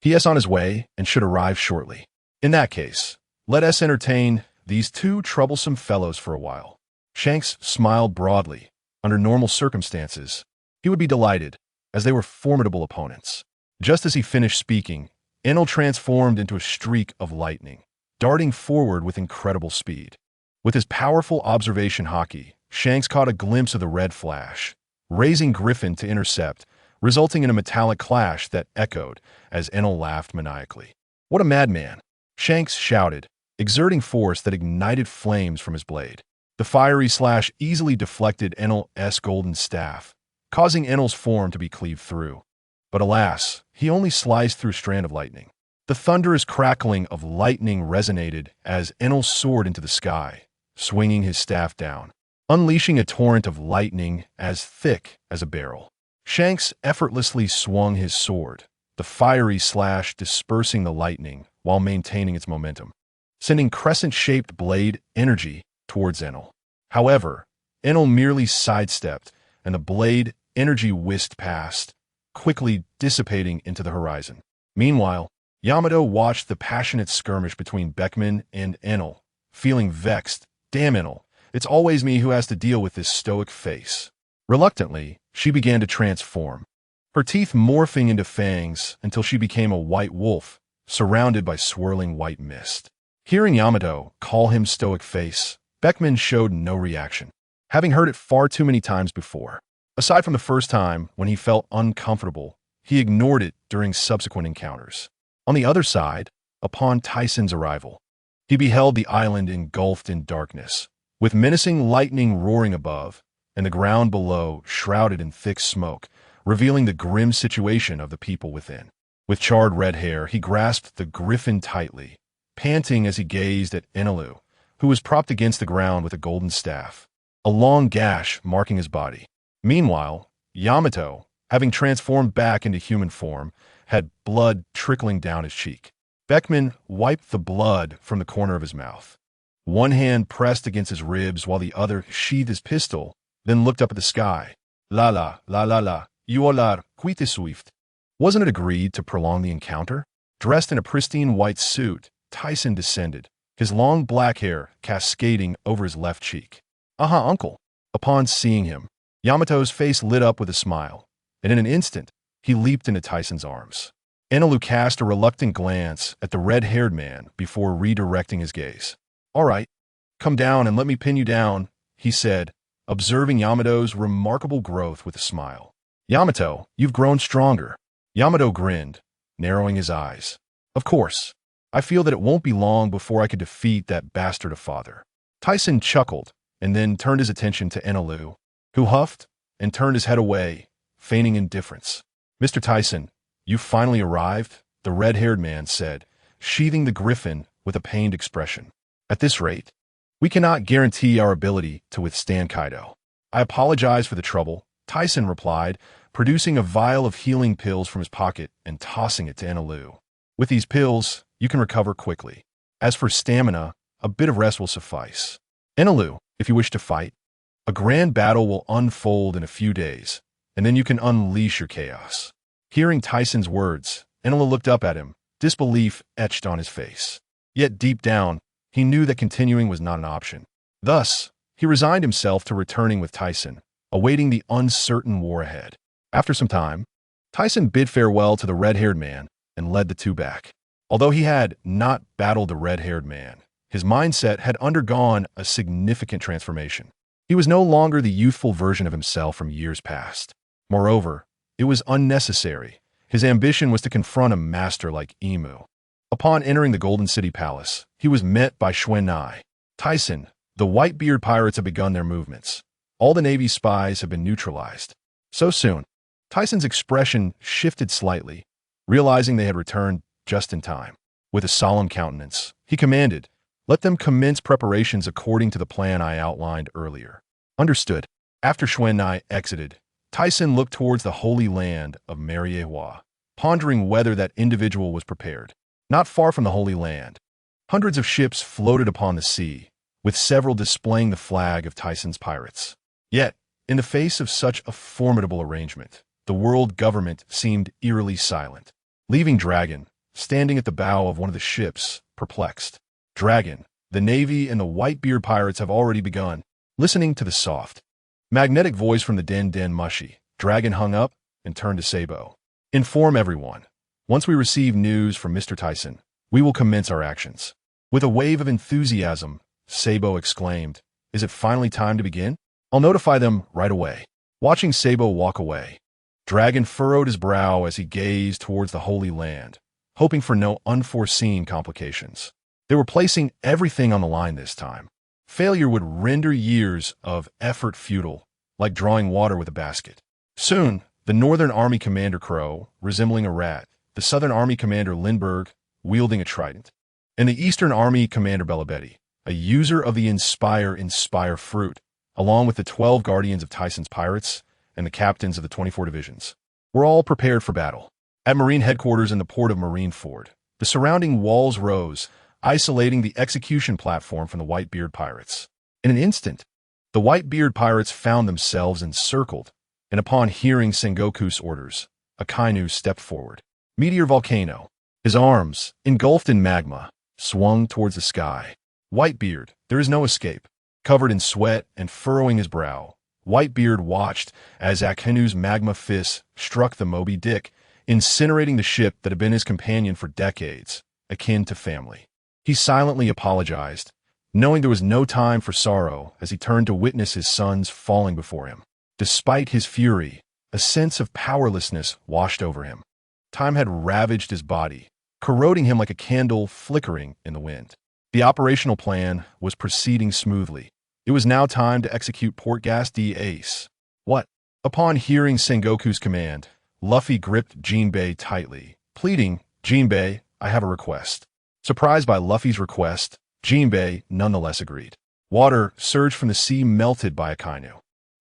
"He is on his way and should arrive shortly." "In that case, let us entertain these two troublesome fellows for a while." Shanks smiled broadly. Under normal circumstances, He would be delighted, as they were formidable opponents. Just as he finished speaking, Enel transformed into a streak of lightning, darting forward with incredible speed. With his powerful observation Haki, Shanks caught a glimpse of the red flash, raising Griffin to intercept, resulting in a metallic clash that echoed as Enel laughed maniacally. "What a madman!" Shanks shouted, exerting force that ignited flames from his blade. The fiery slash easily deflected Enel's golden staff, causing Enel's form to be cleaved through. But alas, he only sliced through a strand of lightning. The thunderous crackling of lightning resonated as Enel soared into the sky, swinging his staff down, unleashing a torrent of lightning as thick as a barrel. Shanks effortlessly swung his sword, the fiery slash dispersing the lightning while maintaining its momentum, sending crescent-shaped blade energy towards Enel. However, Enel merely sidestepped, and the blade energy whisked past, quickly dissipating into the horizon. Meanwhile, Yamato watched the passionate skirmish between Beckman and Enel, feeling vexed. "Damn Enel, it's always me who has to deal with this stoic face." Reluctantly, she began to transform, her teeth morphing into fangs until she became a white wolf, surrounded by swirling white mist. Hearing Yamato call him stoic face, Beckman showed no reaction, having heard it far too many times before. Aside from the first time when he felt uncomfortable, he ignored it during subsequent encounters. On the other side, upon Tyson's arrival, he beheld the island engulfed in darkness, with menacing lightning roaring above, and the ground below shrouded in thick smoke, revealing the grim situation of the people within. With charred red hair, he grasped the griffin tightly, panting as he gazed at Enelu, who was propped against the ground with a golden staff, a long gash marking his body. Meanwhile, Yamato, having transformed back into human form, had blood trickling down his cheek. Beckman wiped the blood from the corner of his mouth. One hand pressed against his ribs while the other sheathed his pistol, then looked up at the sky. La la, la la la, uolar, quite swift. Wasn't it agreed to prolong the encounter? Dressed in a pristine white suit, Tyson descended, his long black hair cascading over his left cheek. "Aha, uncle." Upon seeing him, Yamato's face lit up with a smile, and in an instant, he leaped into Tyson's arms. Enelu cast a reluctant glance at the red-haired man before redirecting his gaze. "All right, come down and let me pin you down," he said, observing Yamato's remarkable growth with a smile. "Yamato, you've grown stronger." Yamato grinned, narrowing his eyes. "Of course. I feel that it won't be long before I could defeat that bastard of father." Tyson chuckled, and then turned his attention to Enelu, who huffed and turned his head away, feigning indifference. "Mr. Tyson, you finally arrived," the red-haired man said, sheathing the griffin with a pained expression. "At this rate, we cannot guarantee our ability to withstand Kaido." "I apologize for the trouble," Tyson replied, producing a vial of healing pills from his pocket and tossing it to Enelu. "With these pills, you can recover quickly. As for stamina, a bit of rest will suffice. Enelu, if you wish to fight, a grand battle will unfold in a few days, and then you can unleash your chaos." Hearing Tyson's words, Enelu looked up at him, disbelief etched on his face. Yet deep down, he knew that continuing was not an option. Thus, he resigned himself to returning with Tyson, awaiting the uncertain war ahead. After some time, Tyson bid farewell to the red-haired man and led the two back. Although he had not battled the red-haired man, his mindset had undergone a significant transformation. He was no longer the youthful version of himself from years past. Moreover, it was unnecessary. His ambition was to confront a master like Emu. Upon entering the Golden City Palace, he was met by Xuanai. "Tyson, the Whitebeard pirates have begun their movements. All the Navy's spies have been neutralized." "So soon?" Tyson's expression shifted slightly, realizing they had returned just in time. With a solemn countenance, he commanded, "Let them commence preparations according to the plan I outlined earlier." "Understood." After Xuanai exited, Tyson looked towards the holy land of Mariehua, pondering whether that individual was prepared. Not far from the Holy Land, hundreds of ships floated upon the sea, with several displaying the flag of Tyson's pirates. Yet, in the face of such a formidable arrangement, the world government seemed eerily silent, leaving Dragon, standing at the bow of one of the ships, perplexed. "Dragon, the Navy and the Whitebeard pirates have already begun." Listening to the soft, magnetic voice from the Den Den Mushi, Dragon hung up and turned to Sabo. Inform everyone. Once we receive news from Mr. Tyson, we will commence our actions. With a wave of enthusiasm, Sabo exclaimed, Is it finally time to begin? I'll notify them right away. Watching Sabo walk away, Dragon furrowed his brow as he gazed towards the Holy Land, hoping for no unforeseen complications. They were placing everything on the line this time. Failure would render years of effort futile, like drawing water with a basket. Soon, the Northern Army Commander Crow, resembling a rat, the Southern Army Commander Lindbergh, wielding a trident, and the Eastern Army Commander Bellabetti, a user of the Inspire fruit, along with the 12 guardians of Tyson's pirates and the captains of the 24 divisions, were all prepared for battle. At Marine headquarters in the port of Marineford, the surrounding walls rose, isolating the execution platform from the Whitebeard pirates. In an instant, the Whitebeard pirates found themselves encircled, and upon hearing Sengoku's orders, Akainu stepped forward. Meteor Volcano, his arms, engulfed in magma, swung towards the sky. Whitebeard, there is no escape. Covered in sweat and furrowing his brow, Whitebeard watched as Akainu's magma fists struck the Moby Dick, incinerating the ship that had been his companion for decades, akin to family. He silently apologized, knowing there was no time for sorrow as he turned to witness his sons falling before him. Despite his fury, a sense of powerlessness washed over him. Time had ravaged his body, corroding him like a candle flickering in the wind. The operational plan was proceeding smoothly. It was now time to execute Port Gas D Ace. What? Upon hearing Sengoku's command, Luffy gripped Jinbei tightly, pleading, Jinbei, I have a request. Surprised by Luffy's request, Jinbei nonetheless agreed. Water surged from the sea, melted by Akainu.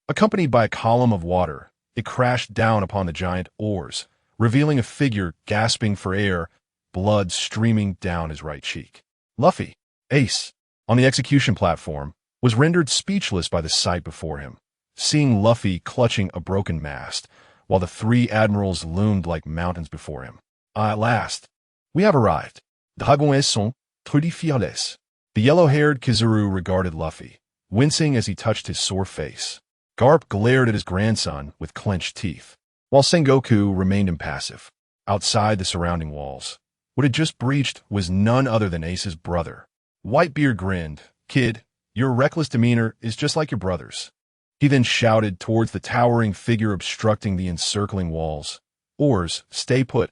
Accompanied by a column of water, it crashed down upon the giant oars, revealing a figure gasping for air, blood streaming down his right cheek. Luffy, Ace, on the execution platform, was rendered speechless by the sight before him, seeing Luffy clutching a broken mast, while the three admirals loomed like mountains before him. At last, we have arrived. Dragons sont très fiers. The yellow-haired Kizaru regarded Luffy, wincing as he touched his sore face. Garp glared at his grandson with clenched teeth, while Sengoku remained impassive. Outside the surrounding walls, what had just breached was none other than Ace's brother. Whitebeard grinned. Kid, your reckless demeanor is just like your brother's. He then shouted towards the towering figure obstructing the encircling walls. Oars, stay put.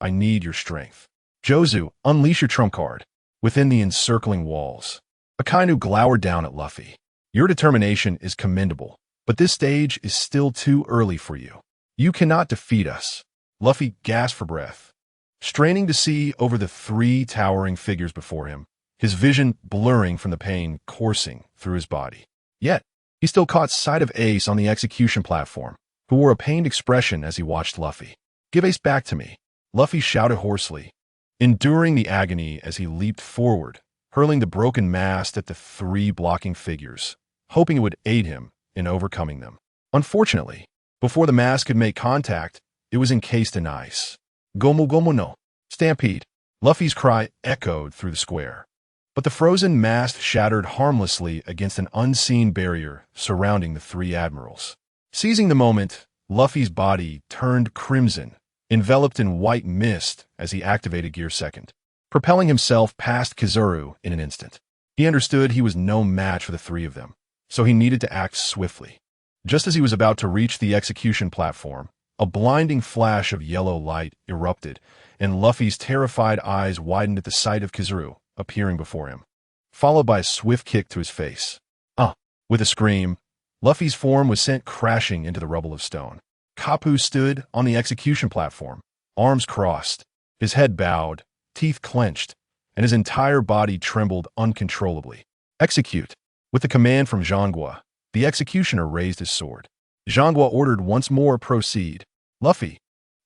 I need your strength. Jozu, unleash your trump card. Within the encircling walls, Akainu glowered down at Luffy. Your determination is commendable, but this stage is still too early for you. You cannot defeat us. Luffy gasped for breath, straining to see over the three towering figures before him, his vision blurring from the pain coursing through his body. Yet, he still caught sight of Ace on the execution platform, who wore a pained expression as he watched Luffy. Give Ace back to me, Luffy shouted hoarsely, enduring the agony as he leaped forward, hurling the broken mast at the three blocking figures, hoping it would aid him in overcoming them. Unfortunately, before the mast could make contact, it was encased in ice. Gomu Gomu no. Stampede. Luffy's cry echoed through the square. But the frozen mast shattered harmlessly against an unseen barrier surrounding the three admirals. Seizing the moment, Luffy's body turned crimson, enveloped in white mist as he activated Gear Second, propelling himself past Kizaru in an instant. He understood he was no match for the three of them, so he needed to act swiftly. Just as he was about to reach the execution platform, a blinding flash of yellow light erupted, and Luffy's terrified eyes widened at the sight of Kizaru appearing before him, followed by a swift kick to his face. With a scream, Luffy's form was sent crashing into the rubble of stone. Kapu stood on the execution platform, arms crossed, his head bowed, teeth clenched, and his entire body trembled uncontrollably. Execute! With the command from Zhangguo, the executioner raised his sword. Zhangguo ordered once more, proceed. Luffy,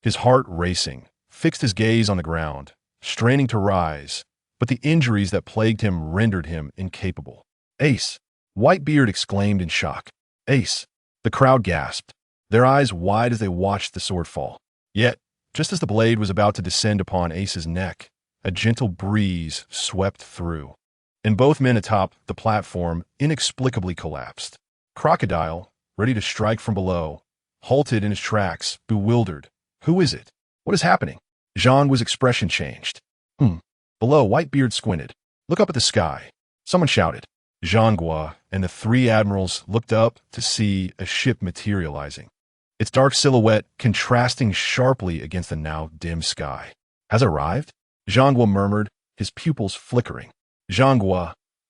his heart racing, fixed his gaze on the ground, straining to rise, but the injuries that plagued him rendered him incapable. Ace! Whitebeard exclaimed in shock. Ace! The crowd gasped, their eyes wide as they watched the sword fall. Yet, just as the blade was about to descend upon Ace's neck, a gentle breeze swept through, and both men atop the platform inexplicably collapsed. Crocodile, ready to strike from below, halted in his tracks, bewildered. Who is it? What is happening? Jean's expression changed. Below, Whitebeard squinted. Look up at the sky. Someone shouted. Jean and the three admirals looked up to see a ship materializing, its dark silhouette contrasting sharply against the now dim sky. Has it arrived? Jean murmured, his pupils flickering. Jean,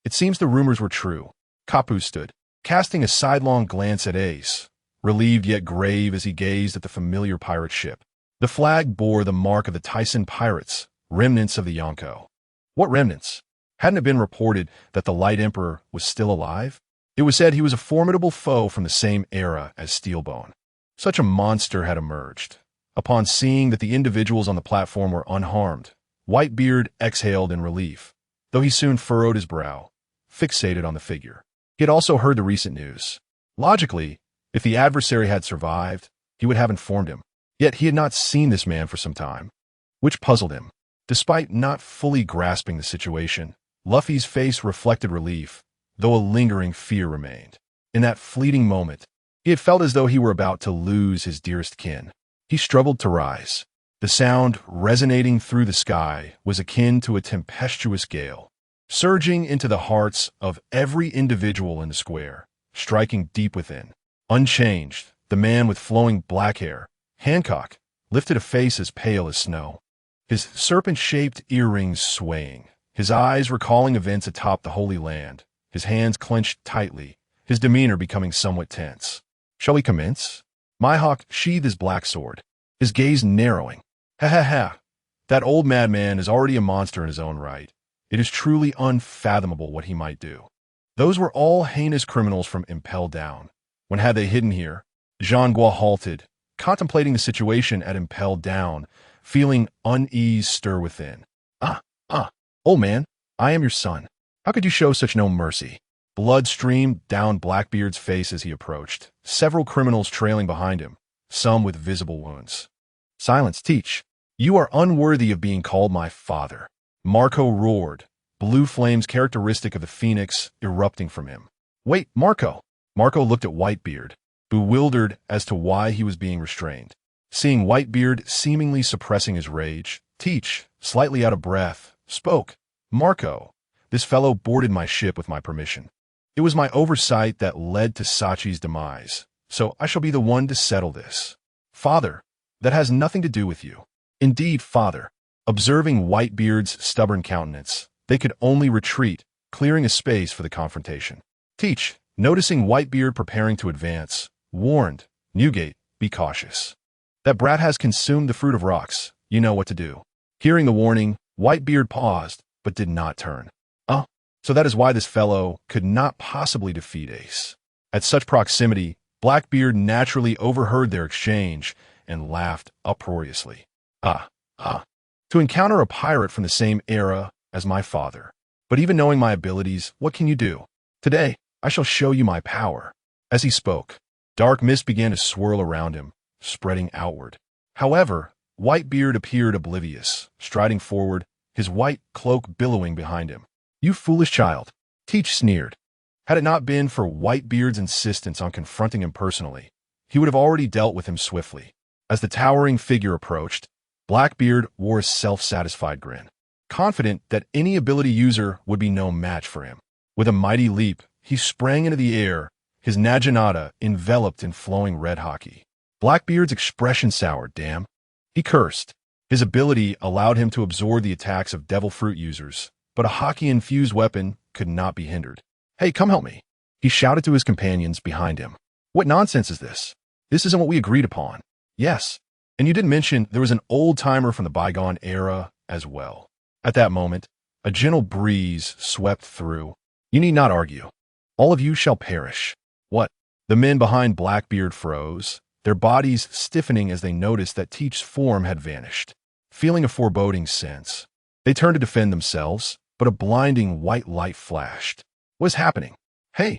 it seems the rumors were true. Kapu stood, casting a sidelong glance at Ace, relieved yet grave as he gazed at the familiar pirate ship. The flag bore the mark of the Tyson pirates, remnants of the Yonko. What remnants? Hadn't it been reported that the Light Emperor was still alive? It was said he was a formidable foe from the same era as Steelbone. Such a monster had emerged. Upon seeing that the individuals on the platform were unharmed, Whitebeard exhaled in relief, though he soon furrowed his brow, fixated on the figure. He had also heard the recent news. Logically, if the adversary had survived, he would have informed him. Yet he had not seen this man for some time, which puzzled him. Despite not fully grasping the situation, Luffy's face reflected relief, though a lingering fear remained. In that fleeting moment, he had felt as though he were about to lose his dearest kin. He struggled to rise. The sound resonating through the sky was akin to a tempestuous gale, surging into the hearts of every individual in the square, striking deep within. Unchanged, the man with flowing black hair, Hancock, lifted a face as pale as snow, his serpent-shaped earrings swaying, his eyes recalling events atop the Holy Land, his hands clenched tightly, his demeanor becoming somewhat tense. Shall we commence? Mihawk sheathed his black sword, his gaze narrowing. Ha ha ha! That old madman is already a monster in his own right. It is truly unfathomable what he might do. Those were all heinous criminals from Impel Down. When had they hidden here? Jean halted, contemplating the situation at Impel Down, feeling unease stir within. Old man, I am your son. How could you show such no mercy? Blood streamed down Blackbeard's face as he approached, several criminals trailing behind him, some with visible wounds. Silence, Teach. You are unworthy of being called my father. Marco roared, blue flames characteristic of the phoenix erupting from him. Wait, Marco! Marco looked at Whitebeard, bewildered as to why he was being restrained. Seeing Whitebeard seemingly suppressing his rage, Teach, slightly out of breath, spoke. Marco, this fellow boarded my ship with my permission. It was my oversight that led to Sachi's demise, so I shall be the one to settle this. Father, that has nothing to do with you. Indeed, father. Observing Whitebeard's stubborn countenance, they could only retreat, clearing a space for the confrontation. Teach, noticing Whitebeard preparing to advance, warned, Newgate, be cautious. That brat has consumed the fruit of rocks. You know what to do. Hearing the warning, Whitebeard paused, but did not turn. So that is why this fellow could not possibly defeat Ace. At such proximity, Blackbeard naturally overheard their exchange and laughed uproariously. To encounter a pirate from the same era as my father. But even knowing my abilities, what can you do? Today, I shall show you my power. As he spoke, dark mist began to swirl around him, spreading outward. However, Whitebeard appeared oblivious, striding forward, his white cloak billowing behind him. You foolish child, Teach sneered. Had it not been for Whitebeard's insistence on confronting him personally, he would have already dealt with him swiftly. As the towering figure approached, Blackbeard wore a self-satisfied grin, confident that any ability user would be no match for him. With a mighty leap, he sprang into the air, his naginata enveloped in flowing red Haki. Blackbeard's expression soured, damn. He cursed. His ability allowed him to absorb the attacks of Devil Fruit users, but a Haki-infused weapon could not be hindered. Hey, come help me. He shouted to his companions behind him. What nonsense is this? This isn't what we agreed upon. Yes, and you didn't mention there was an old-timer from the bygone era as well. At that moment, a gentle breeze swept through. You need not argue. All of you shall perish. What? The men behind Blackbeard froze, their bodies stiffening as they noticed that Teach's form had vanished. Feeling a foreboding sense, they turned to defend themselves, but a blinding white light flashed. What is happening? Hey!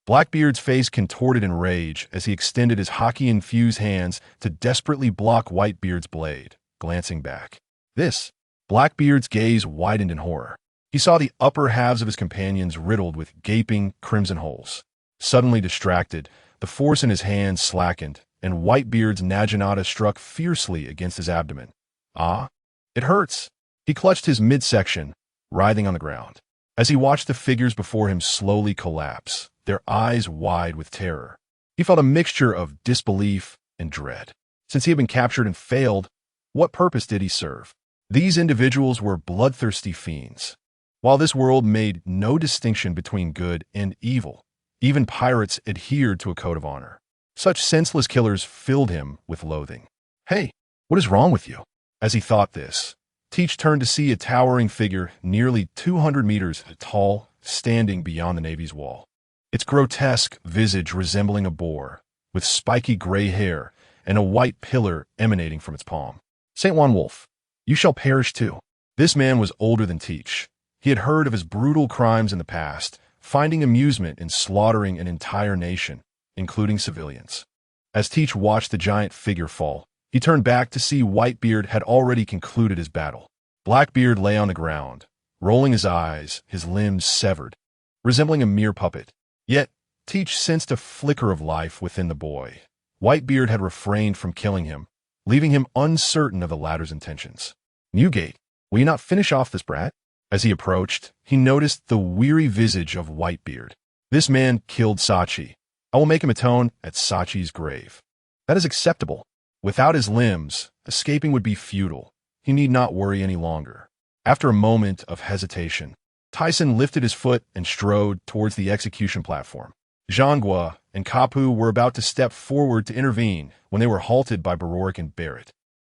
Blackbeard's face contorted in rage as he extended his Haki-infused hands to desperately block Whitebeard's blade, glancing back. This, Blackbeard's gaze widened in horror. He saw the upper halves of his companions riddled with gaping crimson holes. Suddenly distracted, the force in his hands slackened, and Whitebeard's naginata struck fiercely against his abdomen. Ah, it hurts. He clutched his midsection, writhing on the ground. As he watched the figures before him slowly collapse, their eyes wide with terror, he felt a mixture of disbelief and dread. Since he had been captured and failed, what purpose did he serve? These individuals were bloodthirsty fiends. While this world made no distinction between good and evil, even pirates adhered to a code of honor. Such senseless killers filled him with loathing. Hey, what is wrong with you? As he thought this, Teach turned to see a towering figure nearly 200 meters tall standing beyond the Navy's wall. Its grotesque visage resembling a boar, with spiky gray hair and a white pillar emanating from its palm. St. Juan Wolf, you shall perish too. This man was older than Teach. He had heard of his brutal crimes in the past, finding amusement in slaughtering an entire nation, including civilians. As Teach watched the giant figure fall, he turned back to see Whitebeard had already concluded his battle. Blackbeard lay on the ground, rolling his eyes, his limbs severed, resembling a mere puppet. Yet, Teach sensed a flicker of life within the boy. Whitebeard had refrained from killing him, leaving him uncertain of the latter's intentions. Newgate, will you not finish off this brat? As he approached, he noticed the weary visage of Whitebeard. This man killed Sachi. I will make him atone at Sachi's grave. That is acceptable. Without his limbs, escaping would be futile. He need not worry any longer. After a moment of hesitation, Tyson lifted his foot and strode towards the execution platform. Zhangguo and Kapu were about to step forward to intervene when they were halted by Barorik and Barrett,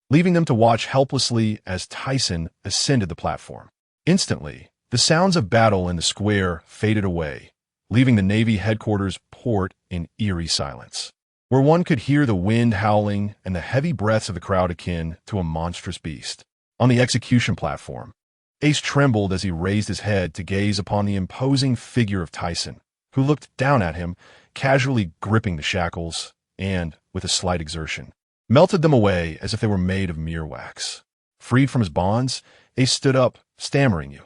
leaving them to watch helplessly as Tyson ascended the platform. Instantly, the sounds of battle in the square faded away, leaving the Navy headquarters port in eerie silence, where one could hear the wind howling and the heavy breaths of the crowd akin to a monstrous beast. On the execution platform, Ace trembled as he raised his head to gaze upon the imposing figure of Tyson, who looked down at him, casually gripping the shackles and, with a slight exertion, melted them away as if they were made of mere wax. Freed from his bonds, Ace stood up, stammering,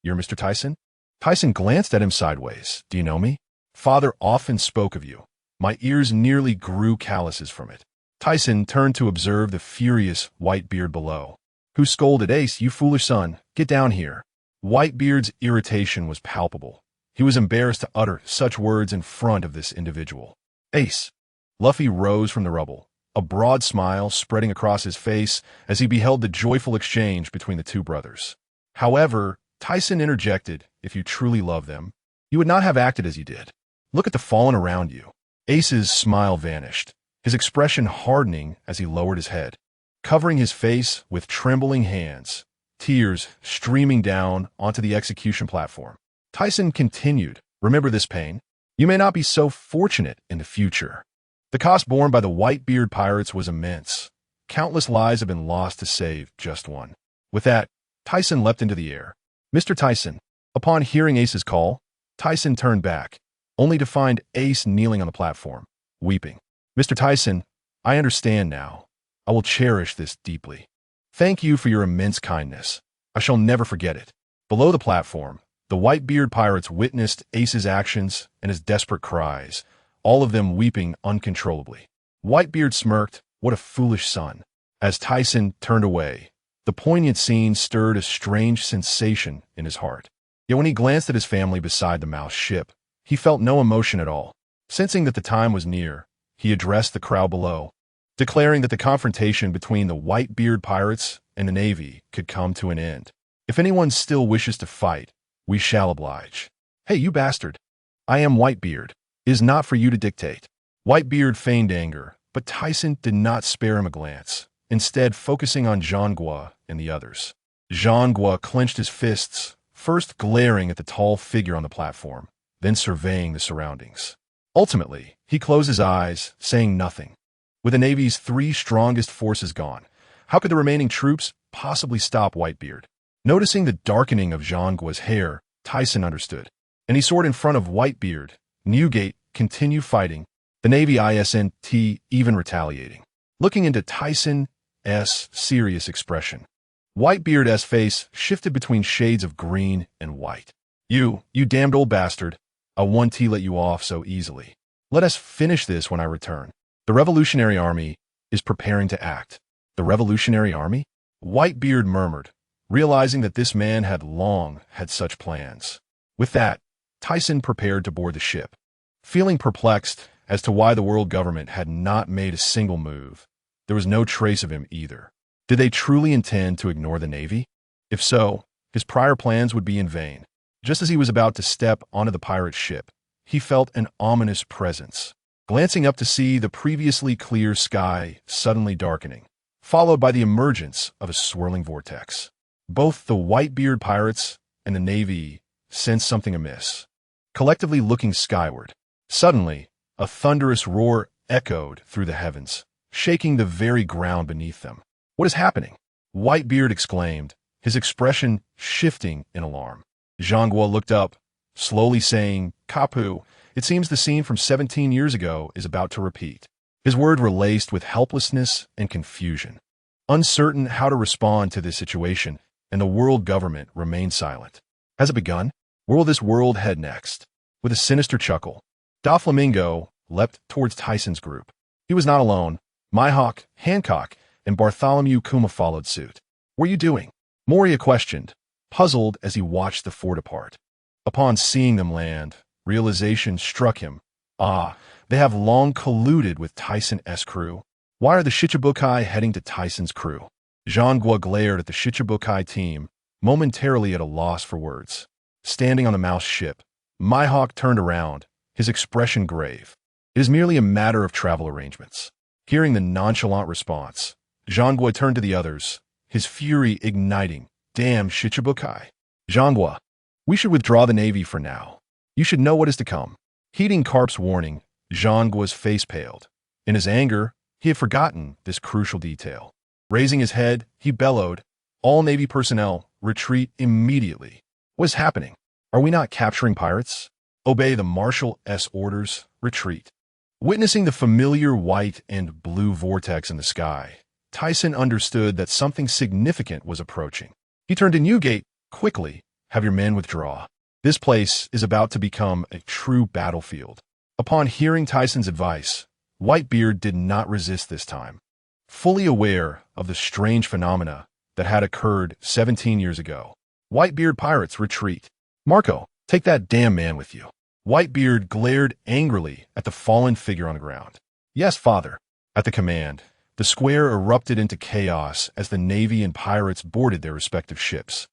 You're Mr. Tyson? Tyson glanced at him sideways. Do you know me? Father often spoke of you. My ears nearly grew calluses from it. Tyson turned to observe the furious Whitebeard below, who scolded, Ace, you foolish son, get down here. Whitebeard's irritation was palpable. He was embarrassed to utter such words in front of this individual. Ace. Luffy rose from the rubble, a broad smile spreading across his face as he beheld the joyful exchange between the two brothers. However, Tyson interjected, if you truly love them, you would not have acted as you did. Look at the fallen around you. Ace's smile vanished, his expression hardening as he lowered his head, covering his face with trembling hands, tears streaming down onto the execution platform. Tyson continued, remember this pain. You may not be so fortunate in the future. The cost borne by the Whitebeard pirates was immense. Countless lives have been lost to save just one. With that, Tyson leapt into the air. Mr. Tyson. Upon hearing Ace's call, Tyson turned back, only to find Ace kneeling on the platform, weeping. Mr. Tyson, I understand now. I will cherish this deeply. Thank you for your immense kindness. I shall never forget it. Below the platform, the Whitebeard pirates witnessed Ace's actions and his desperate cries, all of them weeping uncontrollably. Whitebeard smirked, what a foolish son. As Tyson turned away, the poignant scene stirred a strange sensation in his heart. Yet when he glanced at his family beside the mouse ship, he felt no emotion at all. Sensing that the time was near, he addressed the crowd below, declaring that the confrontation between the Whitebeard pirates and the Navy could come to an end. If anyone still wishes to fight, we shall oblige. Hey, you bastard. I am Whitebeard. It is not for you to dictate. Whitebeard feigned anger, but Tyson did not spare him a glance, instead focusing on Zhangguo and the others. Zhangguo clenched his fists, first glaring at the tall figure on the platform, then surveying the surroundings. Ultimately, he closed his eyes, saying nothing. With the Navy's 3 strongest forces gone, how could the remaining troops possibly stop Whitebeard? Noticing the darkening of Zhangguo's hair, Tyson understood, and he soared in front of Whitebeard. Newgate continued fighting, the Navy ISNT even retaliating. Looking into Tyson's serious expression, Whitebeard's face shifted between shades of green and white. You damned old bastard. I won't let you off so easily. Let us finish this when I return. The Revolutionary Army is preparing to act. The Revolutionary Army? Whitebeard murmured, realizing that this man had long had such plans. With that, Tyson prepared to board the ship. Feeling perplexed as to why the world government had not made a single move, there was no trace of him either. Did they truly intend to ignore the Navy? If so, his prior plans would be in vain. Just as he was about to step onto the pirate ship, he felt an ominous presence. Glancing up to see the previously clear sky suddenly darkening, followed by the emergence of a swirling vortex. Both the Whitebeard pirates and the Navy sensed something amiss. Collectively looking skyward, suddenly, a thunderous roar echoed through the heavens, shaking the very ground beneath them. "What is happening?" Whitebeard exclaimed, his expression shifting in alarm. Zhangguo looked up, slowly saying, "Kapu, it seems the scene from 17 years ago is about to repeat." His words were laced with helplessness and confusion. Uncertain how to respond to this situation, and the world government remained silent. Has it begun? Where will this world head next? With a sinister chuckle, Doflamingo leapt towards Tyson's group. He was not alone. Mihawk, Hancock, and Bartholomew Kuma followed suit. "What are you doing?" Moria questioned, puzzled as he watched the four depart. Upon seeing them land, realization struck him. They have long colluded with Tyson-S crew. Why are the Shichibukai heading to Tyson's crew? Zhangguo glared at the Shichibukai team, momentarily at a loss for words. Standing on the mouse ship, Mihawk turned around, his expression grave. "It is merely a matter of travel arrangements." Hearing the nonchalant response, Zhangguo turned to the others, his fury igniting. "Damn Shichibukai. Zhangguo, we should withdraw the Navy for now. You should know what is to come." Heeding Carp's warning, Zhangguo's face paled. In his anger, he had forgotten this crucial detail. Raising his head, he bellowed, "All Navy personnel, retreat immediately." "What is happening? Are we not capturing pirates?" "Obey the Marshal-S orders, retreat." Witnessing the familiar white and blue vortex in the sky, Tyson understood that something significant was approaching. He turned to Newgate. "Quickly, have your men withdraw. This place is about to become a true battlefield." Upon hearing Tyson's advice, Whitebeard did not resist this time. Fully aware of the strange phenomena that had occurred 17 years ago, "Whitebeard pirates, retreat. Marco, take that damn man with you." Whitebeard glared angrily at the fallen figure on the ground. "Yes, father." At the command, the square erupted into chaos as the Navy and pirates boarded their respective ships.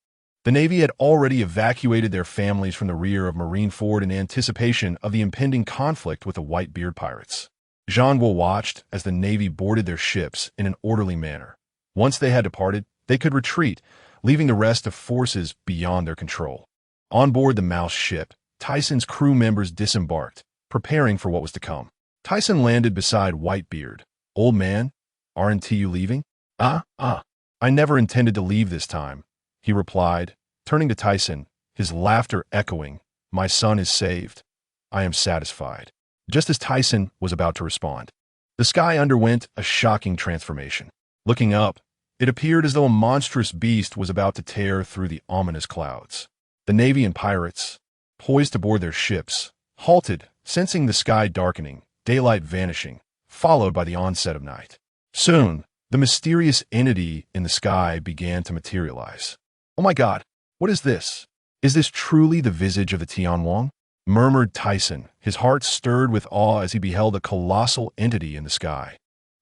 The Navy had already evacuated their families from the rear of Marineford in anticipation of the impending conflict with the Whitebeard pirates. Zhangguo watched as the Navy boarded their ships in an orderly manner. Once they had departed, they could retreat, leaving the rest of forces beyond their control. On board the mouse ship, Tyson's crew members disembarked, preparing for what was to come. Tyson landed beside Whitebeard. "Old man, aren't you leaving?" I never intended to leave this time," he replied, turning to Tyson, his laughter echoing. "My son is saved. I am satisfied." Just as Tyson was about to respond, the sky underwent a shocking transformation. Looking up, it appeared as though a monstrous beast was about to tear through the ominous clouds. The Navy and pirates, poised to board their ships, halted, sensing the sky darkening, daylight vanishing, followed by the onset of night. Soon, the mysterious entity in the sky began to materialize. "Oh my God, what is this? Is this truly the visage of the Tianwang?" murmured Tyson, his heart stirred with awe as he beheld a colossal entity in the sky,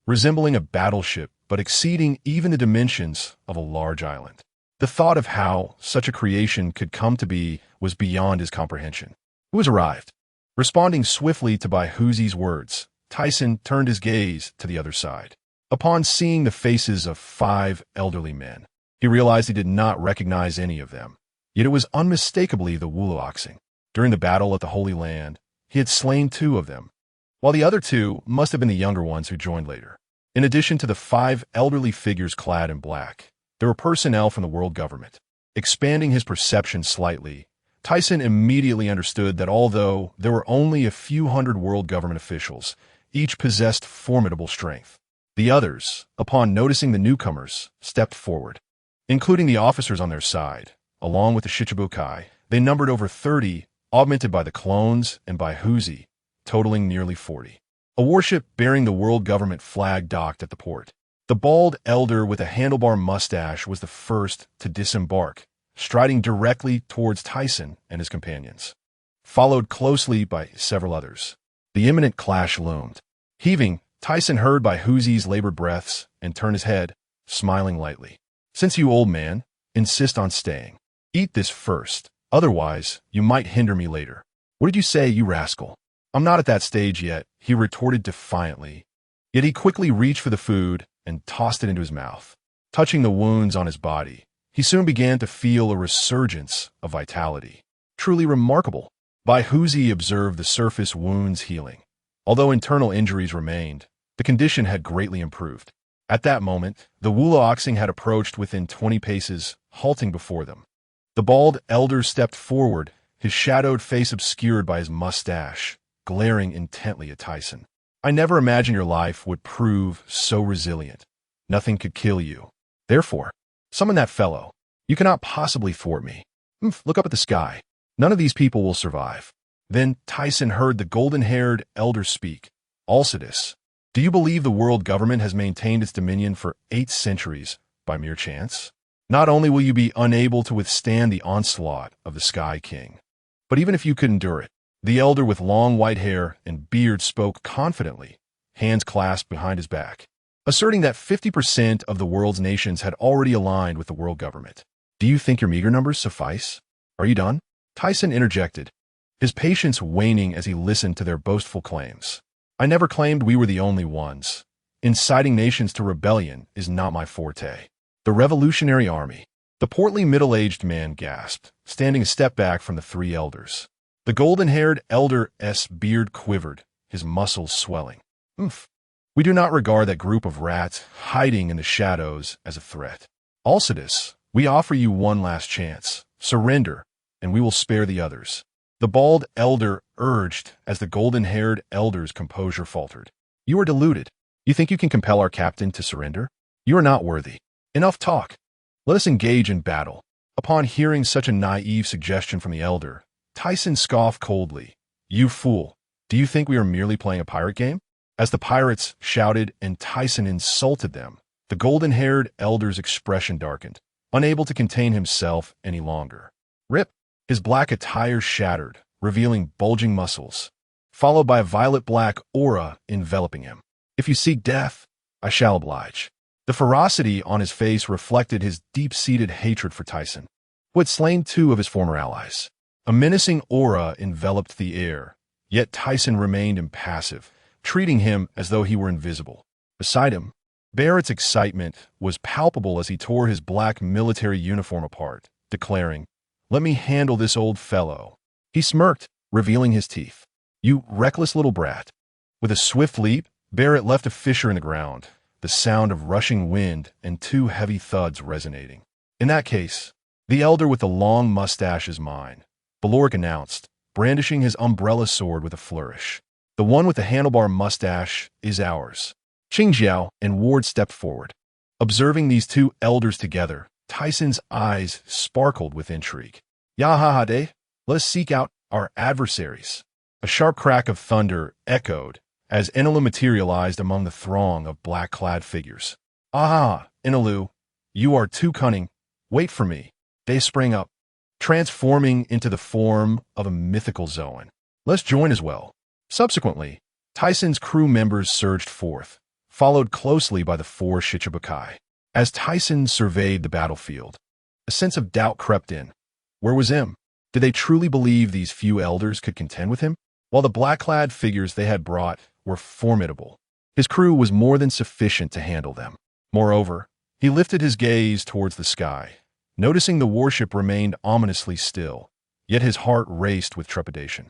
resembling a battleship but exceeding even the dimensions of a large island. The thought of how such a creation could come to be was beyond his comprehension. Who has arrived? Responding swiftly to Baihuzi's words, Tyson turned his gaze to the other side. Upon seeing the faces of 5 elderly men, he realized he did not recognize any of them. Yet it was unmistakably the Wuluoxing. During the battle at the Holy Land, he had slain 2 of them, while the other 2 must have been the younger ones who joined later. In addition to the 5 elderly figures clad in black, there were personnel from the world government. Expanding his perception slightly, Tyson immediately understood that although there were only a few hundred world government officials, each possessed formidable strength. The others, upon noticing the newcomers, stepped forward. Including the officers on their side, along with the Shichibukai, they numbered over 30, augmented by the clones and by Huzi, totaling nearly 40. A warship bearing the world government flag docked at the port. The bald elder with a handlebar mustache was the first to disembark, striding directly towards Tyson and his companions, followed closely by several others. The imminent clash loomed. Heaving, Tyson heard by Huzi's labored breaths and turned his head, smiling lightly. "Since you, old man, insist on staying, eat this first. Otherwise, you might hinder me later." "What did you say, you rascal?" "I'm not at that stage yet," he retorted defiantly. Yet he quickly reached for the food and tossed it into his mouth. Touching the wounds on his body, he soon began to feel a resurgence of vitality. Truly remarkable. Bai Huzi observed the surface wounds healing. Although internal injuries remained, the condition had greatly improved. At that moment, the Wula oxing had approached within 20 paces, halting before them. The bald elder stepped forward, his shadowed face obscured by his mustache, glaring intently at Tyson. "I never imagined your life would prove so resilient. Nothing could kill you. Therefore, summon that fellow. You cannot possibly thwart me. Look up at the sky. None of these people will survive." Then Tyson heard the golden-haired elder speak. "Alcides, do you believe the world government has maintained its dominion for 8 centuries by mere chance? Not only will you be unable to withstand the onslaught of the Sky King, but even if you could endure it." The elder with long white hair and beard spoke confidently, hands clasped behind his back, asserting that 50% of the world's nations had already aligned with the world government. "Do you think your meager numbers suffice? Are you done?" Tyson interjected, his patience waning as he listened to their boastful claims. "I never claimed we were the only ones. Inciting nations to rebellion is not my forte." "The Revolutionary Army." The portly middle-aged man gasped, standing a step back from the 3 elders. The golden-haired elder's beard quivered, his muscles swelling. "We do not regard that group of rats hiding in the shadows as a threat. Alcides, we offer you one last chance. Surrender, and we will spare the others." The bald elder urged as the golden-haired elder's composure faltered. "You are deluded. You think you can compel our captain to surrender? You are not worthy. Enough talk. Let us engage in battle." Upon hearing such a naive suggestion from the elder, Tyson scoffed coldly. "You fool, do you think we are merely playing a pirate game?" As the pirates shouted and Tyson insulted them, the golden-haired elder's expression darkened, unable to contain himself any longer. Rip! His black attire shattered, revealing bulging muscles, followed by a violet-black aura enveloping him. "If you seek death, I shall oblige." The ferocity on his face reflected his deep-seated hatred for Tyson, who had slain 2 of his former allies. A menacing aura enveloped the air, yet Tyson remained impassive, treating him as though he were invisible. Beside him, Barrett's excitement was palpable as he tore his black military uniform apart, declaring, "Let me handle this old fellow." He smirked, revealing his teeth. "You reckless little brat." With a swift leap, Barrett left a fissure in the ground, the sound of rushing wind and 2 heavy thuds resonating. "In that case, the elder with the long mustache is mine," Baloric announced, brandishing his umbrella sword with a flourish. "The one with the handlebar mustache is ours." Qingjiao and Ward stepped forward. Observing these 2 elders together, Tyson's eyes sparkled with intrigue. "Yahahade, let us seek out our adversaries." A sharp crack of thunder echoed as Enelu materialized among the throng of black-clad figures. "Ah, Enelu, you are too cunning. Wait for me." They sprang up, transforming into the form of a mythical Zoan. "Let's join as well." Subsequently, Tyson's crew members surged forth, followed closely by the 4 Shichibukai. As Tyson surveyed the battlefield, a sense of doubt crept in. Where was Im? Did they truly believe these few elders could contend with him? While the black-clad figures they had brought were formidable, his crew was more than sufficient to handle them. Moreover, he lifted his gaze towards the sky, noticing the warship remained ominously still, yet his heart raced with trepidation.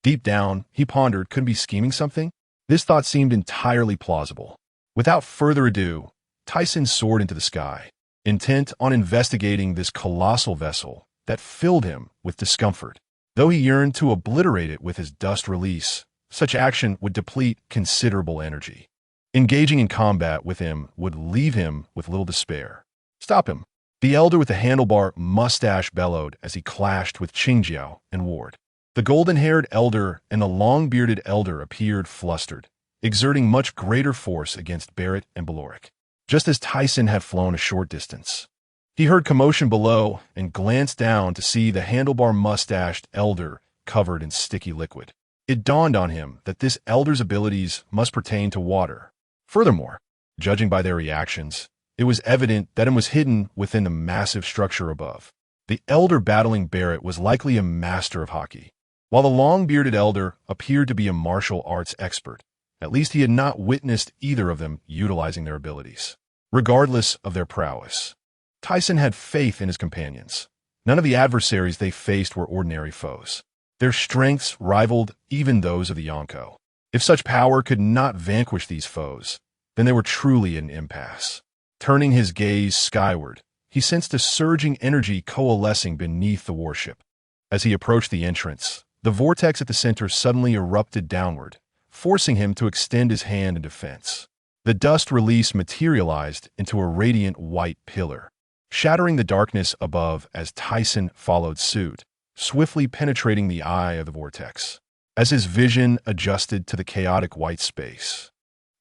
Deep down, he pondered, could he be scheming something? This thought seemed entirely plausible. Without further ado, Tyson soared into the sky, intent on investigating this colossal vessel that filled him with discomfort. Though he yearned to obliterate it with his dust release, such action would deplete considerable energy. Engaging in combat with him would leave him with little despair. "Stop him!" The elder with the handlebar mustache bellowed as he clashed with Qingjiao and Ward. The golden-haired elder and the long-bearded elder appeared flustered, exerting much greater force against Barrett and Beloric. Just as Tyson had flown a short distance, he heard commotion below and glanced down to see the handlebar-mustached elder covered in sticky liquid. It dawned on him that this elder's abilities must pertain to water. Furthermore, judging by their reactions, it was evident that it was hidden within the massive structure above. The elder battling Barrett was likely a master of Haki, while the long-bearded elder appeared to be a martial arts expert. At least he had not witnessed either of them utilizing their abilities. Regardless of their prowess, Tyson had faith in his companions. None of the adversaries they faced were ordinary foes. Their strengths rivaled even those of the Yonko. If such power could not vanquish these foes, then they were truly in an impasse. Turning his gaze skyward, he sensed a surging energy coalescing beneath the warship. As he approached the entrance, the vortex at the center suddenly erupted downward, forcing him to extend his hand in defense. The dust release materialized into a radiant white pillar, shattering the darkness above as Tyson followed suit, swiftly penetrating the eye of the vortex. As his vision adjusted to the chaotic white space,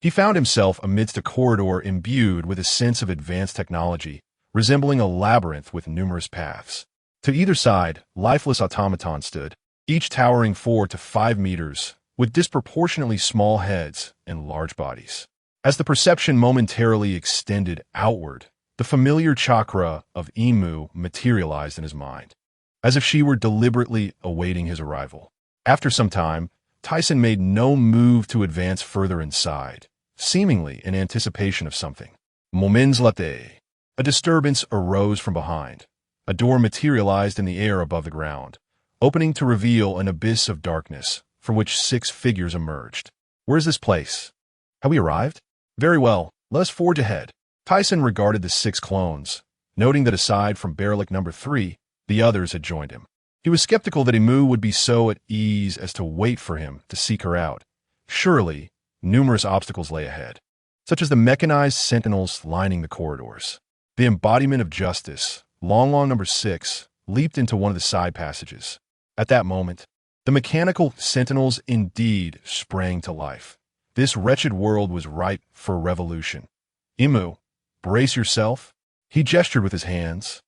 he found himself amidst a corridor imbued with a sense of advanced technology, resembling a labyrinth with numerous paths. To either side, lifeless automatons stood, each towering 4 to 5 meters, with disproportionately small heads and large bodies. As the perception momentarily extended outward, the familiar chakra of Emu materialized in his mind, as if she were deliberately awaiting his arrival. After some time, Tyson made no move to advance further inside, seemingly in anticipation of something. Moments later, a disturbance arose from behind. A door materialized in the air above the ground, opening to reveal an abyss of darkness from which 6 figures emerged. Where's this place? Have we arrived? Very well, let us forge ahead. Tyson regarded the 6 clones, noting that aside from Barrelic number 3, the others had joined him. He was skeptical that Emu would be so at ease as to wait for him to seek her out. Surely, numerous obstacles lay ahead, such as the mechanized sentinels lining the corridors. The embodiment of justice, Long number 6, leaped into one of the side passages. At that moment, the mechanical sentinels indeed sprang to life. This wretched world was ripe for a revolution. Emu, brace yourself. He gestured with his hands,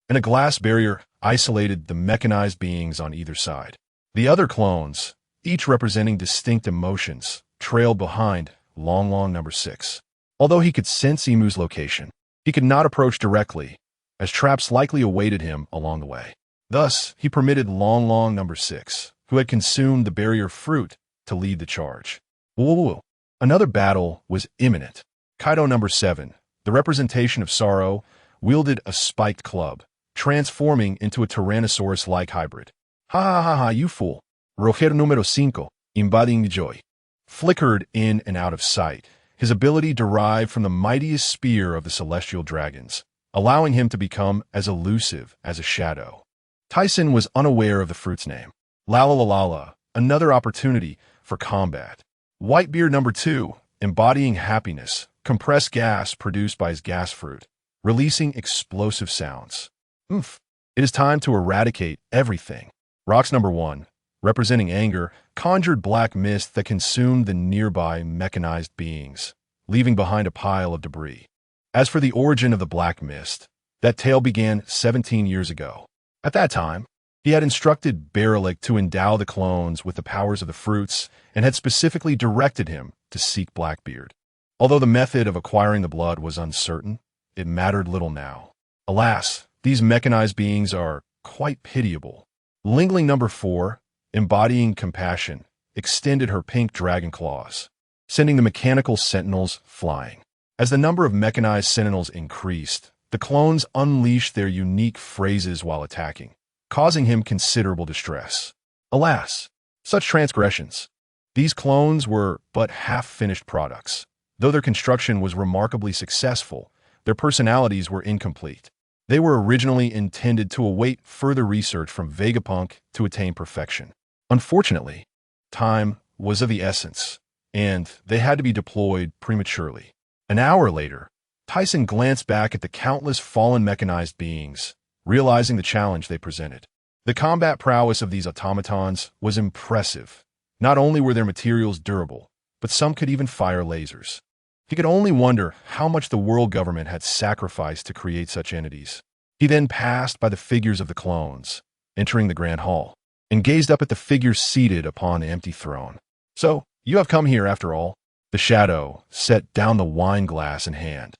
and a glass barrier isolated the mechanized beings on either side. The other clones, each representing distinct emotions, trailed behind Long number 6. Although he could sense Emu's location, he could not approach directly, as traps likely awaited him along the way. Thus, he permitted Long number 6, who had consumed the barrier fruit, to lead the charge. Whoa. Another battle was imminent. Kaido number 7, the representation of sorrow, wielded a spiked club, transforming into a Tyrannosaurus-like hybrid. Ha, you fool. Rojero número 5, embodying joy, flickered in and out of sight, his ability derived from the mightiest spear of the celestial dragons, allowing him to become as elusive as a shadow. Tyson was unaware of the fruit's name. Lala, another opportunity for combat. Whitebeard number 2, embodying happiness, compressed gas produced by his gas fruit, releasing explosive sounds. It is time to eradicate everything. Rocks number 1, representing anger, conjured black mist that consumed the nearby mechanized beings, leaving behind a pile of debris. As for the origin of the black mist, that tale began 17 years ago. At that time, he had instructed Barrelic to endow the clones with the powers of the fruits and had specifically directed him to seek Blackbeard. Although the method of acquiring the blood was uncertain, it mattered little now. Alas, these mechanized beings are quite pitiable. Lingling number 4, embodying compassion, extended her pink dragon claws, sending the mechanical sentinels flying. As the number of mechanized sentinels increased, the clones unleashed their unique phrases while attacking, causing him considerable distress. Alas, such transgressions. These clones were but half-finished products. Though their construction was remarkably successful, their personalities were incomplete. They were originally intended to await further research from Vegapunk to attain perfection. Unfortunately, time was of the essence, and they had to be deployed prematurely. An hour later, Tyson glanced back at the countless fallen mechanized beings, realizing the challenge they presented. The combat prowess of these automatons was impressive. Not only were their materials durable, but some could even fire lasers. He could only wonder how much the world government had sacrificed to create such entities. He then passed by the figures of the clones, entering the grand hall, and gazed up at the figures seated upon the empty throne. "So, you have come here after all." The shadow set down the wine glass in hand.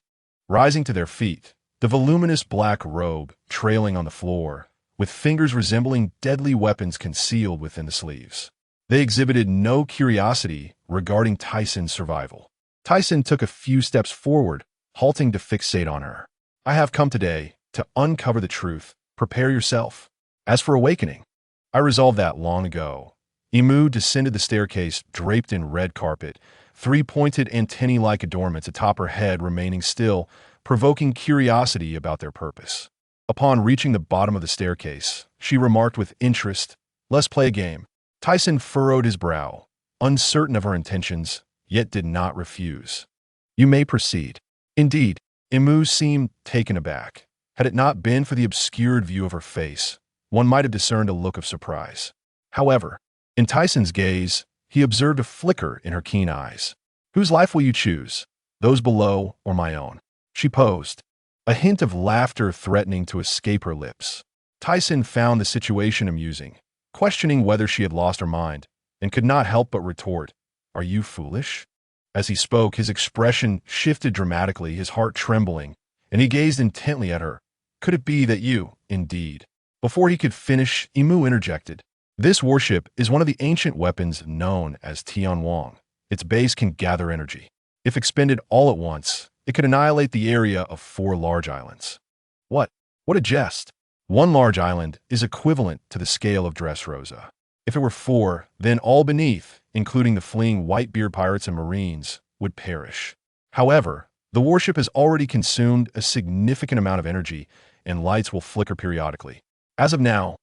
Rising to their feet, the voluminous black robe trailing on the floor, with fingers resembling deadly weapons concealed within the sleeves. They exhibited no curiosity regarding Tyson's survival. Tyson took a few steps forward, halting to fixate on her. "I have come today to uncover the truth. Prepare yourself. As for awakening, I resolved that long ago." Imu descended the staircase draped in red carpet, three-pointed antennae-like adornments atop her head remaining still, provoking curiosity about their purpose. Upon reaching the bottom of the staircase, she remarked with interest, "Let's play a game." Tyson furrowed his brow, uncertain of her intentions, yet did not refuse. "You may proceed." Indeed, Imu seemed taken aback. Had it not been for the obscured view of her face, one might have discerned a look of surprise. However, in Tyson's gaze, he observed a flicker in her keen eyes. "Whose life will you choose? Those below or my own?" She posed, a hint of laughter threatening to escape her lips. Tyson found the situation amusing, questioning whether she had lost her mind, and could not help but retort, "Are you foolish?" As he spoke, his expression shifted dramatically, his heart trembling, and he gazed intently at her. "Could it be that you, indeed?" Before he could finish, Imu interjected, "This warship is one of the ancient weapons known as Tianwang. Its base can gather energy. If expended all at once, it could annihilate the area of 4 large islands." What? What a jest! 1 large island is equivalent to the scale of Dressrosa. If it were 4, then all beneath, including the fleeing Whitebeard pirates and marines, would perish. However, the warship has already consumed a significant amount of energy, and lights will flicker periodically. As of now,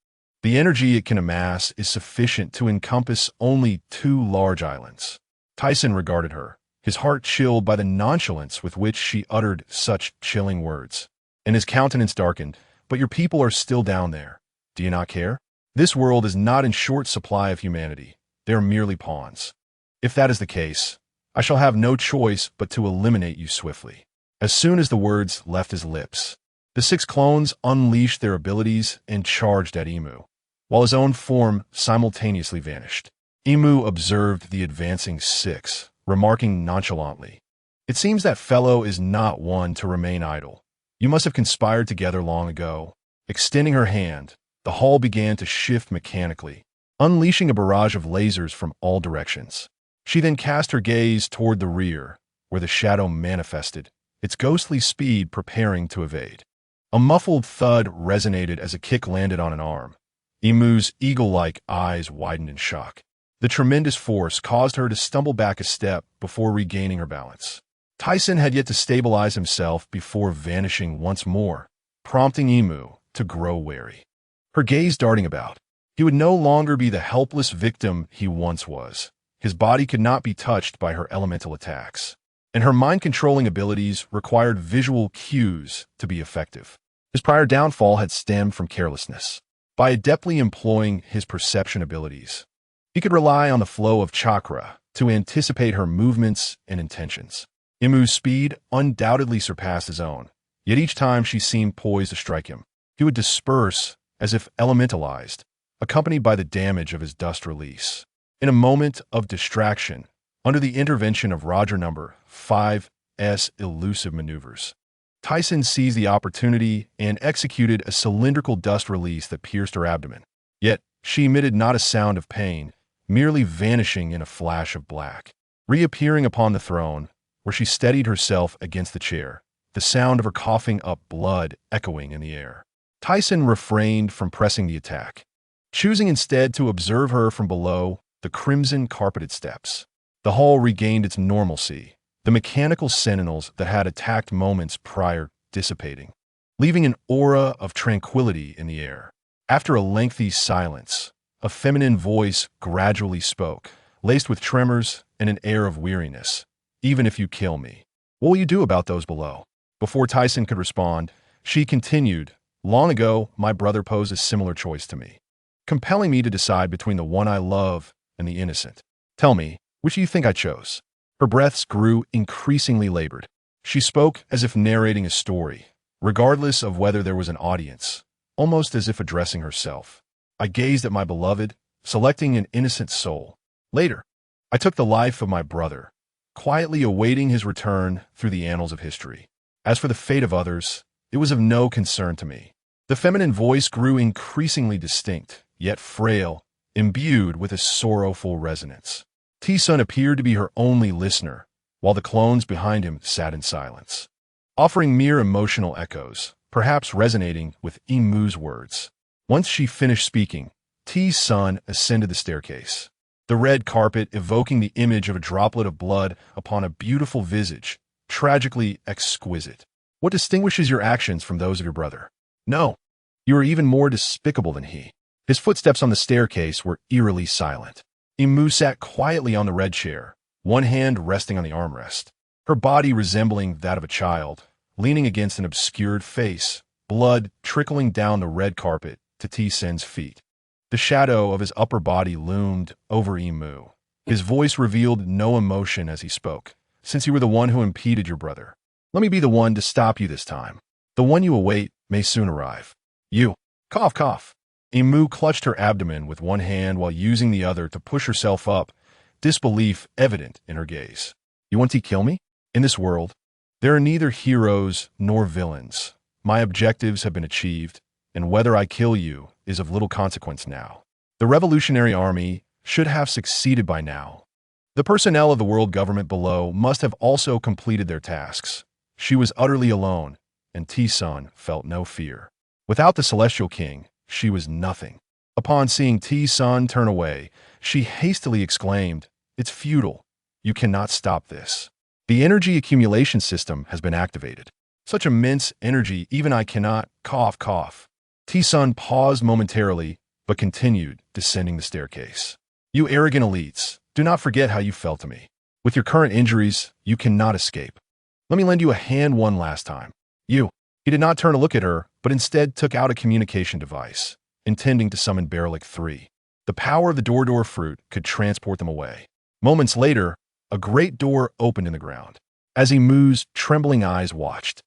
the energy it can amass is sufficient to encompass only 2 large islands. Tyson regarded her, his heart chilled by the nonchalance with which she uttered such chilling words, and his countenance darkened. "But your people are still down there. Do you not care? This world is not in short supply of humanity. They are merely pawns. If that is the case, I shall have no choice but to eliminate you swiftly." As soon as the words left his lips, the 6 clones unleashed their abilities and charged at Imu, while his own form simultaneously vanished. Imu observed the advancing 6, remarking nonchalantly, "It seems that fellow is not one to remain idle. You must have conspired together long ago." Extending her hand, the hall began to shift mechanically, unleashing a barrage of lasers from all directions. She then cast her gaze toward the rear, where the shadow manifested, its ghostly speed preparing to evade. A muffled thud resonated as a kick landed on an arm. Imu's eagle-like eyes widened in shock. The tremendous force caused her to stumble back a step before regaining her balance. Tyson had yet to stabilize himself before vanishing once more, prompting Imu to grow wary. Her gaze darting about, he would no longer be the helpless victim he once was. His body could not be touched by her elemental attacks, and her mind-controlling abilities required visual cues to be effective. His prior downfall had stemmed from carelessness. By adeptly employing his perception abilities, he could rely on the flow of chakra to anticipate her movements and intentions. Imu's speed undoubtedly surpassed his own, yet each time she seemed poised to strike him, he would disperse as if elementalized, accompanied by the damage of his dust release. In a moment of distraction, under the intervention of Roger number 5's elusive maneuvers, Tyson seized the opportunity and executed a cylindrical dust release that pierced her abdomen. Yet, she emitted not a sound of pain, merely vanishing in a flash of black. Reappearing upon the throne, where she steadied herself against the chair, the sound of her coughing up blood echoing in the air. Tyson refrained from pressing the attack, choosing instead to observe her from below the crimson-carpeted steps. The hall regained its normalcy, the mechanical sentinels that had attacked moments prior dissipating, leaving an aura of tranquility in the air. After a lengthy silence, a feminine voice gradually spoke, laced with tremors and an air of weariness. "Even if you kill me, what will you do about those below?" Before Tyson could respond, she continued, "Long ago, my brother posed a similar choice to me, compelling me to decide between the one I love and the innocent. Tell me, which do you think I chose?" Her breaths grew increasingly labored. She spoke as if narrating a story, regardless of whether there was an audience, almost as if addressing herself. I gazed at my beloved, selecting an innocent soul. Later, I took the life of my brother, quietly awaiting his return through the annals of history. As for the fate of others, it was of no concern to me. The feminine voice grew increasingly distinct, yet frail, imbued with a sorrowful resonance. T-Sun appeared to be her only listener, while the clones behind him sat in silence, offering mere emotional echoes, perhaps resonating with Imu's words. Once she finished speaking, T-Sun ascended the staircase, the red carpet evoking the image of a droplet of blood upon a beautiful visage, tragically exquisite. What distinguishes your actions from those of your brother? No, you are even more despicable than he. His footsteps on the staircase were eerily silent. Imu sat quietly on the red chair, one hand resting on the armrest, her body resembling that of a child, leaning against an obscured face, blood trickling down the red carpet to T-Sun's feet. The shadow of his upper body loomed over Imu. His voice revealed no emotion as he spoke. Since you were the one who impeded your brother, let me be the one to stop you this time. The one you await may soon arrive. You. Cough, cough. Imu clutched her abdomen with one hand while using the other to push herself up, disbelief evident in her gaze. You want to kill me? In this world, there are neither heroes nor villains. My objectives have been achieved, and whether I kill you is of little consequence now. The Revolutionary Army should have succeeded by now. The personnel of the world government below must have also completed their tasks. She was utterly alone, and T-Sun felt no fear. Without the Celestial King, she was nothing. Upon seeing T-Sun turn away, she hastily exclaimed, "It's futile. You cannot stop this. The energy accumulation system has been activated. Such immense energy, even I cannot." Cough, cough. T-Sun paused momentarily, but continued descending the staircase. You arrogant elites, do not forget how you fell to me. With your current injuries, you cannot escape. Let me lend you a hand one last time. You. He did not turn to look at her, but instead took out a communication device, intending to summon Berlik 3. The power of the Door fruit could transport them away. Moments later, a great door opened in the ground. As Imu's trembling eyes watched,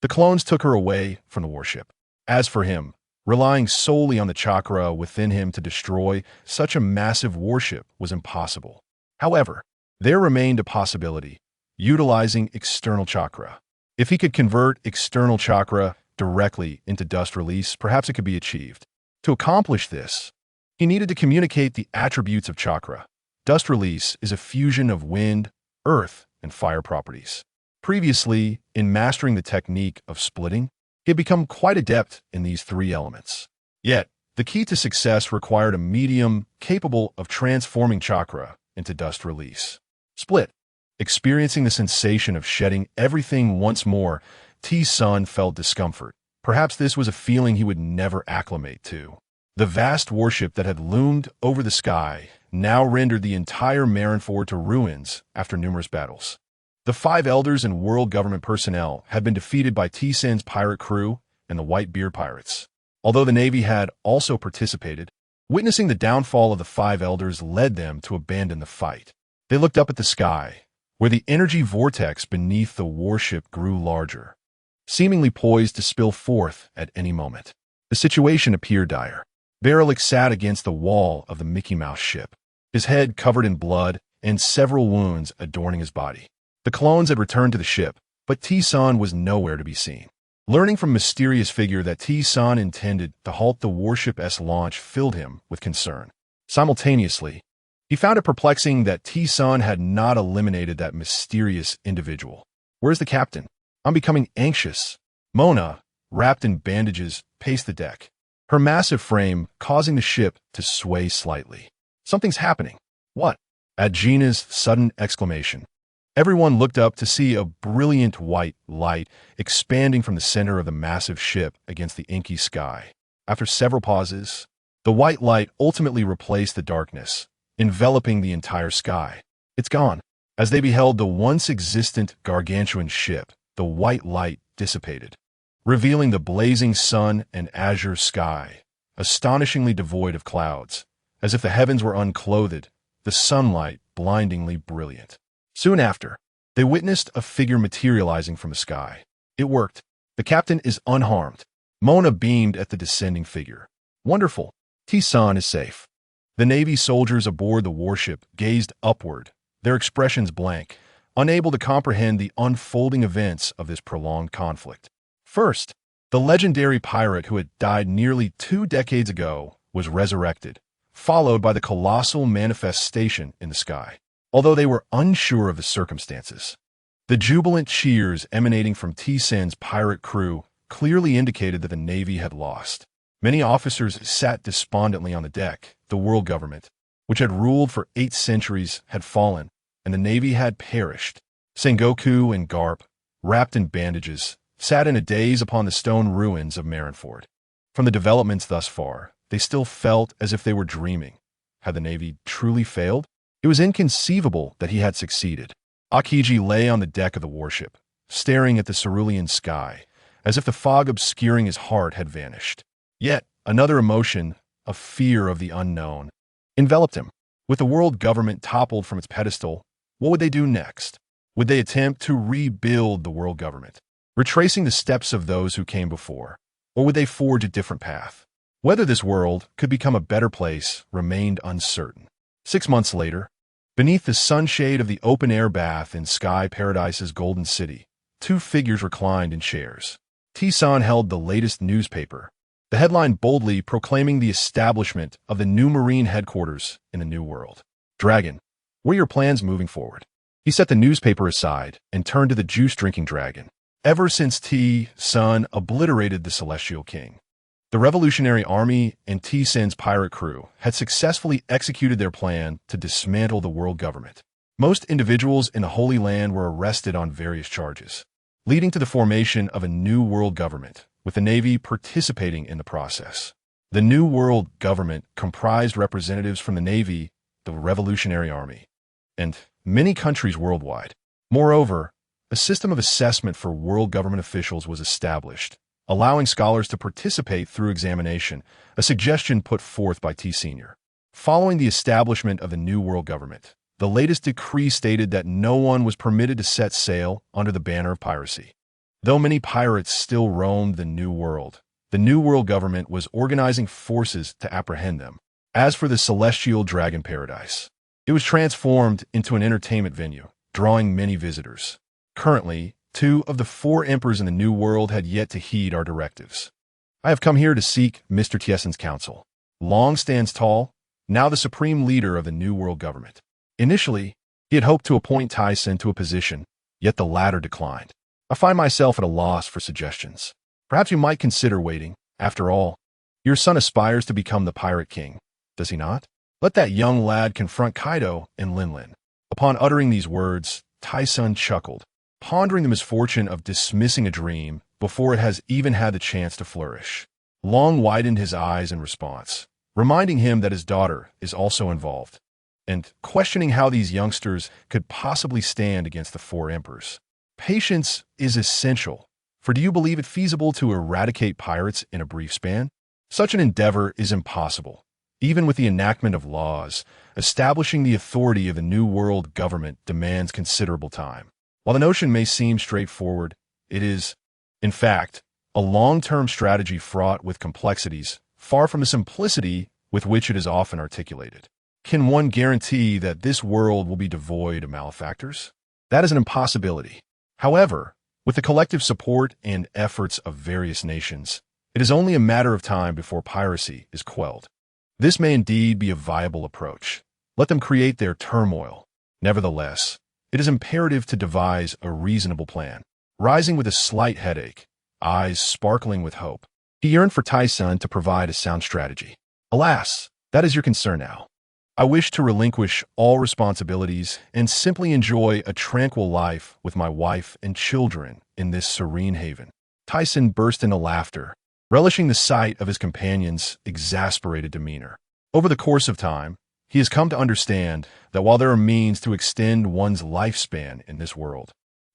the clones took her away from the warship. As for him, relying solely on the chakra within him to destroy such a massive warship was impossible. However, there remained a possibility, utilizing external chakra. If he could convert external chakra directly into dust release, perhaps it could be achieved. To accomplish this, he needed to communicate the attributes of chakra. Dust release is a fusion of wind, earth, and fire properties. Previously, in mastering the technique of splitting, he had become quite adept in these three elements. Yet, the key to success required a medium capable of transforming chakra into dust release. Split. Experiencing the sensation of shedding everything once more, T-Sun felt discomfort. Perhaps this was a feeling he would never acclimate to. The vast warship that had loomed over the sky now rendered the entire Marineford to ruins after numerous battles. The 5 elders and world government personnel had been defeated by T-Sun's pirate crew and the Whitebeard pirates. Although the Navy had also participated, witnessing the downfall of the 5 elders led them to abandon the fight. They looked up at the sky, where the energy vortex beneath the warship grew larger, seemingly poised to spill forth at any moment. The situation appeared dire. Berlik sat against the wall of the Mickey Mouse ship, his head covered in blood and several wounds adorning his body. The clones had returned to the ship, but T-Sun was nowhere to be seen. Learning from a mysterious figure that T-Sun intended to halt the warship's launch filled him with concern. Simultaneously, he found it perplexing that T-Sun had not eliminated that mysterious individual. Where's the captain? I'm becoming anxious. Mona, wrapped in bandages, paced the deck, her massive frame causing the ship to sway slightly. Something's happening. What? At Gina's sudden exclamation, everyone looked up to see a brilliant white light expanding from the center of the massive ship against the inky sky. After several pauses, the white light ultimately replaced the darkness, enveloping the entire sky. It's gone. As they beheld the once existent gargantuan ship, the white light dissipated, revealing the blazing sun and azure sky, astonishingly devoid of clouds, as if the heavens were unclothed, the sunlight blindingly brilliant. Soon after, they witnessed a figure materializing from the sky. It worked. The captain is unharmed. Mona beamed at the descending figure. Wonderful. T-san is safe. The Navy soldiers aboard the warship gazed upward, their expressions blank, unable to comprehend the unfolding events of this prolonged conflict. First, the legendary pirate who had died nearly 2 decades ago was resurrected, followed by the colossal manifestation in the sky. Although they were unsure of the circumstances, the jubilant cheers emanating from T-san's pirate crew clearly indicated that the Navy had lost. Many officers sat despondently on the deck. The world government, which had ruled for 8 centuries, had fallen, and the Navy had perished. Sengoku and Garp, wrapped in bandages, sat in a daze upon the stone ruins of Marineford. From the developments thus far, they still felt as if they were dreaming. Had the Navy truly failed? It was inconceivable that he had succeeded. Akiji lay on the deck of the warship, staring at the cerulean sky, as if the fog obscuring his heart had vanished. Yet, another emotion, a fear of the unknown, enveloped him. With the world government toppled from its pedestal, what would they do next? Would they attempt to rebuild the world government, retracing the steps of those who came before? Or would they forge a different path? Whether this world could become a better place remained uncertain. 6 months later, beneath the sunshade of the open-air bath in Sky Paradise's Golden City, 2 figures reclined in chairs. T-san held the latest newspaper, the headline boldly proclaiming the establishment of the new Marine headquarters in the New World. Dragon, what are your plans moving forward? He set the newspaper aside and turned to the juice-drinking dragon. Ever since T-san obliterated the Celestial King, the Revolutionary Army and T-san's pirate crew had successfully executed their plan to dismantle the world government. Most individuals in the Holy Land were arrested on various charges, leading to the formation of a new world government, with the Navy participating in the process. The new world government comprised representatives from the Navy, the Revolutionary Army, and many countries worldwide. Moreover, a system of assessment for world government officials was established, allowing scholars to participate through examination, a suggestion put forth by T. Sr. Following the establishment of the new world government, the latest decree stated that no one was permitted to set sail under the banner of piracy. Though many pirates still roamed the New World, the New World government was organizing forces to apprehend them. As for the Celestial Dragon Paradise, it was transformed into an entertainment venue, drawing many visitors. Currently, 2 of the 4 emperors in the New World had yet to heed our directives. I have come here to seek Mr. Tiesen's counsel. Long stands tall, now the supreme leader of the New World government. Initially, he had hoped to appoint Tyson to a position, yet the latter declined. I find myself at a loss for suggestions. Perhaps you might consider waiting. After all, your son aspires to become the Pirate King, does he not? Let that young lad confront Kaido and Linlin. Upon uttering these words, Tyson chuckled, pondering the misfortune of dismissing a dream before it has even had the chance to flourish. Long widened his eyes in response, reminding him that his daughter is also involved, and questioning how these youngsters could possibly stand against the 4 emperors. Patience is essential, for do you believe it feasible to eradicate pirates in a brief span? Such an endeavor is impossible. Even with the enactment of laws, establishing the authority of the New World government demands considerable time. While the notion may seem straightforward, it is, in fact, a long-term strategy fraught with complexities, far from the simplicity with which it is often articulated. Can one guarantee that this world will be devoid of malefactors? That is an impossibility. However, with the collective support and efforts of various nations, it is only a matter of time before piracy is quelled. This may indeed be a viable approach. Let them create their turmoil. Nevertheless, it is imperative to devise a reasonable plan. Rising with a slight headache, eyes sparkling with hope, he yearned for Tyson to provide a sound strategy. Alas, that is your concern now. I wish to relinquish all responsibilities and simply enjoy a tranquil life with my wife and children in this serene haven. Tyson burst into laughter, relishing the sight of his companion's exasperated demeanor. Over the course of time, he has come to understand that while there are means to extend one's lifespan in this world,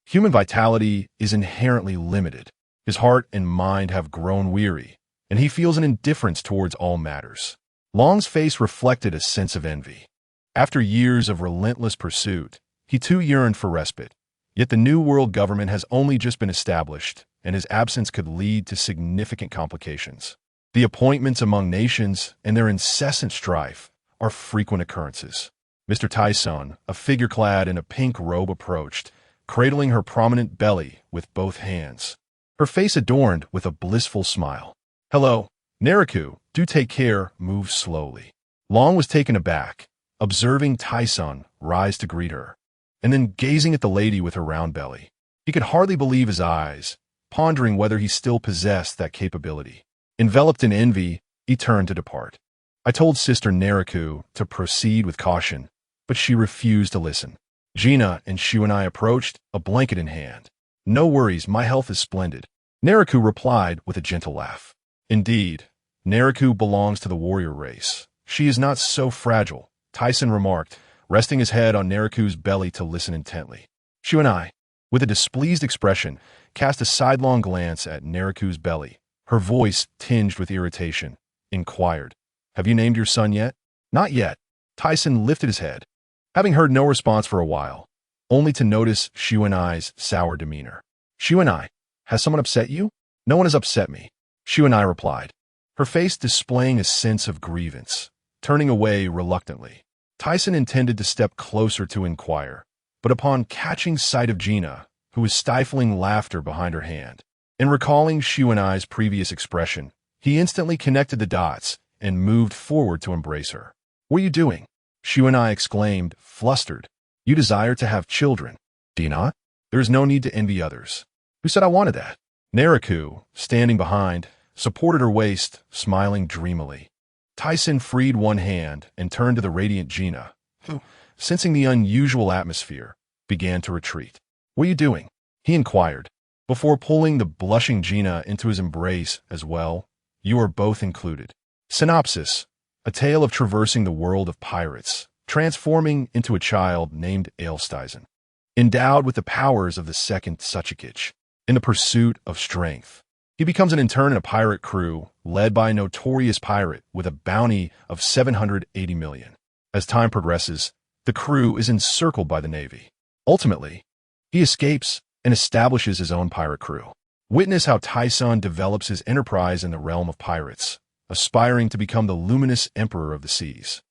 human vitality is inherently limited. His heart and mind have grown weary, and he feels an indifference towards all matters. Long's face reflected a sense of envy. After years of relentless pursuit, He too yearned for respite. Yet the New World government has only just been established, and his absence could lead to significant complications. The appointments among nations and their incessant strife are frequent occurrences. Mr. Tyson, a figure clad in a pink robe, approached, cradling her prominent belly with both hands, her face adorned with a blissful smile. "Hello, Neriku, do take care, move slowly." Long was taken aback, observing Tyson rise to greet her, and then gazing at the lady with her round belly. He could hardly believe his eyes, pondering whether he still possessed that capability. Enveloped in envy, he turned to depart. I told Sister Neriku to proceed with caution, but she refused to listen. Gina and Shu and I approached, a blanket in hand. "No worries, my health is splendid," Neriku replied with a gentle laugh. "Indeed, Neriku belongs to the warrior race. She is not so fragile," Tyson remarked, resting his head on Neriku's belly to listen intently. Shu and I, with a displeased expression, cast a sidelong glance at Neriku's belly. Her voice, tinged with irritation, inquired, "Have you named your son yet?" "Not yet." Tyson lifted his head, having heard no response for a while, only to notice Shu and I's sour demeanor. "Shu and I, has someone upset you?" "No one has upset me," Shu and I replied, her face displaying a sense of grievance, turning away reluctantly. Tyson intended to step closer to inquire, but upon catching sight of Gina, who was stifling laughter behind her hand, and recalling Shu and I's previous expression, he instantly connected the dots and moved forward to embrace her. "What are you doing?" Shu and I exclaimed, flustered. "You desire to have children, do you not? There is no need to envy others." "Who said I wanted that?" Neriku, standing behind, supported her waist, smiling dreamily. Tyson freed one hand and turned to the radiant Gina, who, sensing the unusual atmosphere, began to retreat. "What are you doing?" he inquired, before pulling the blushing Gina into his embrace as well. "You are both included." Synopsis: a tale of traversing the world of pirates, transforming into a child named Aelstizen, endowed with the powers of the second Suchikich. In the pursuit of strength, he becomes an intern in a pirate crew led by a notorious pirate with a bounty of 780 million. As time progresses, the crew is encircled by the Navy. Ultimately, he escapes and establishes his own pirate crew. Witness how Tyson develops his enterprise in the realm of pirates, aspiring to become the luminous emperor of the seas.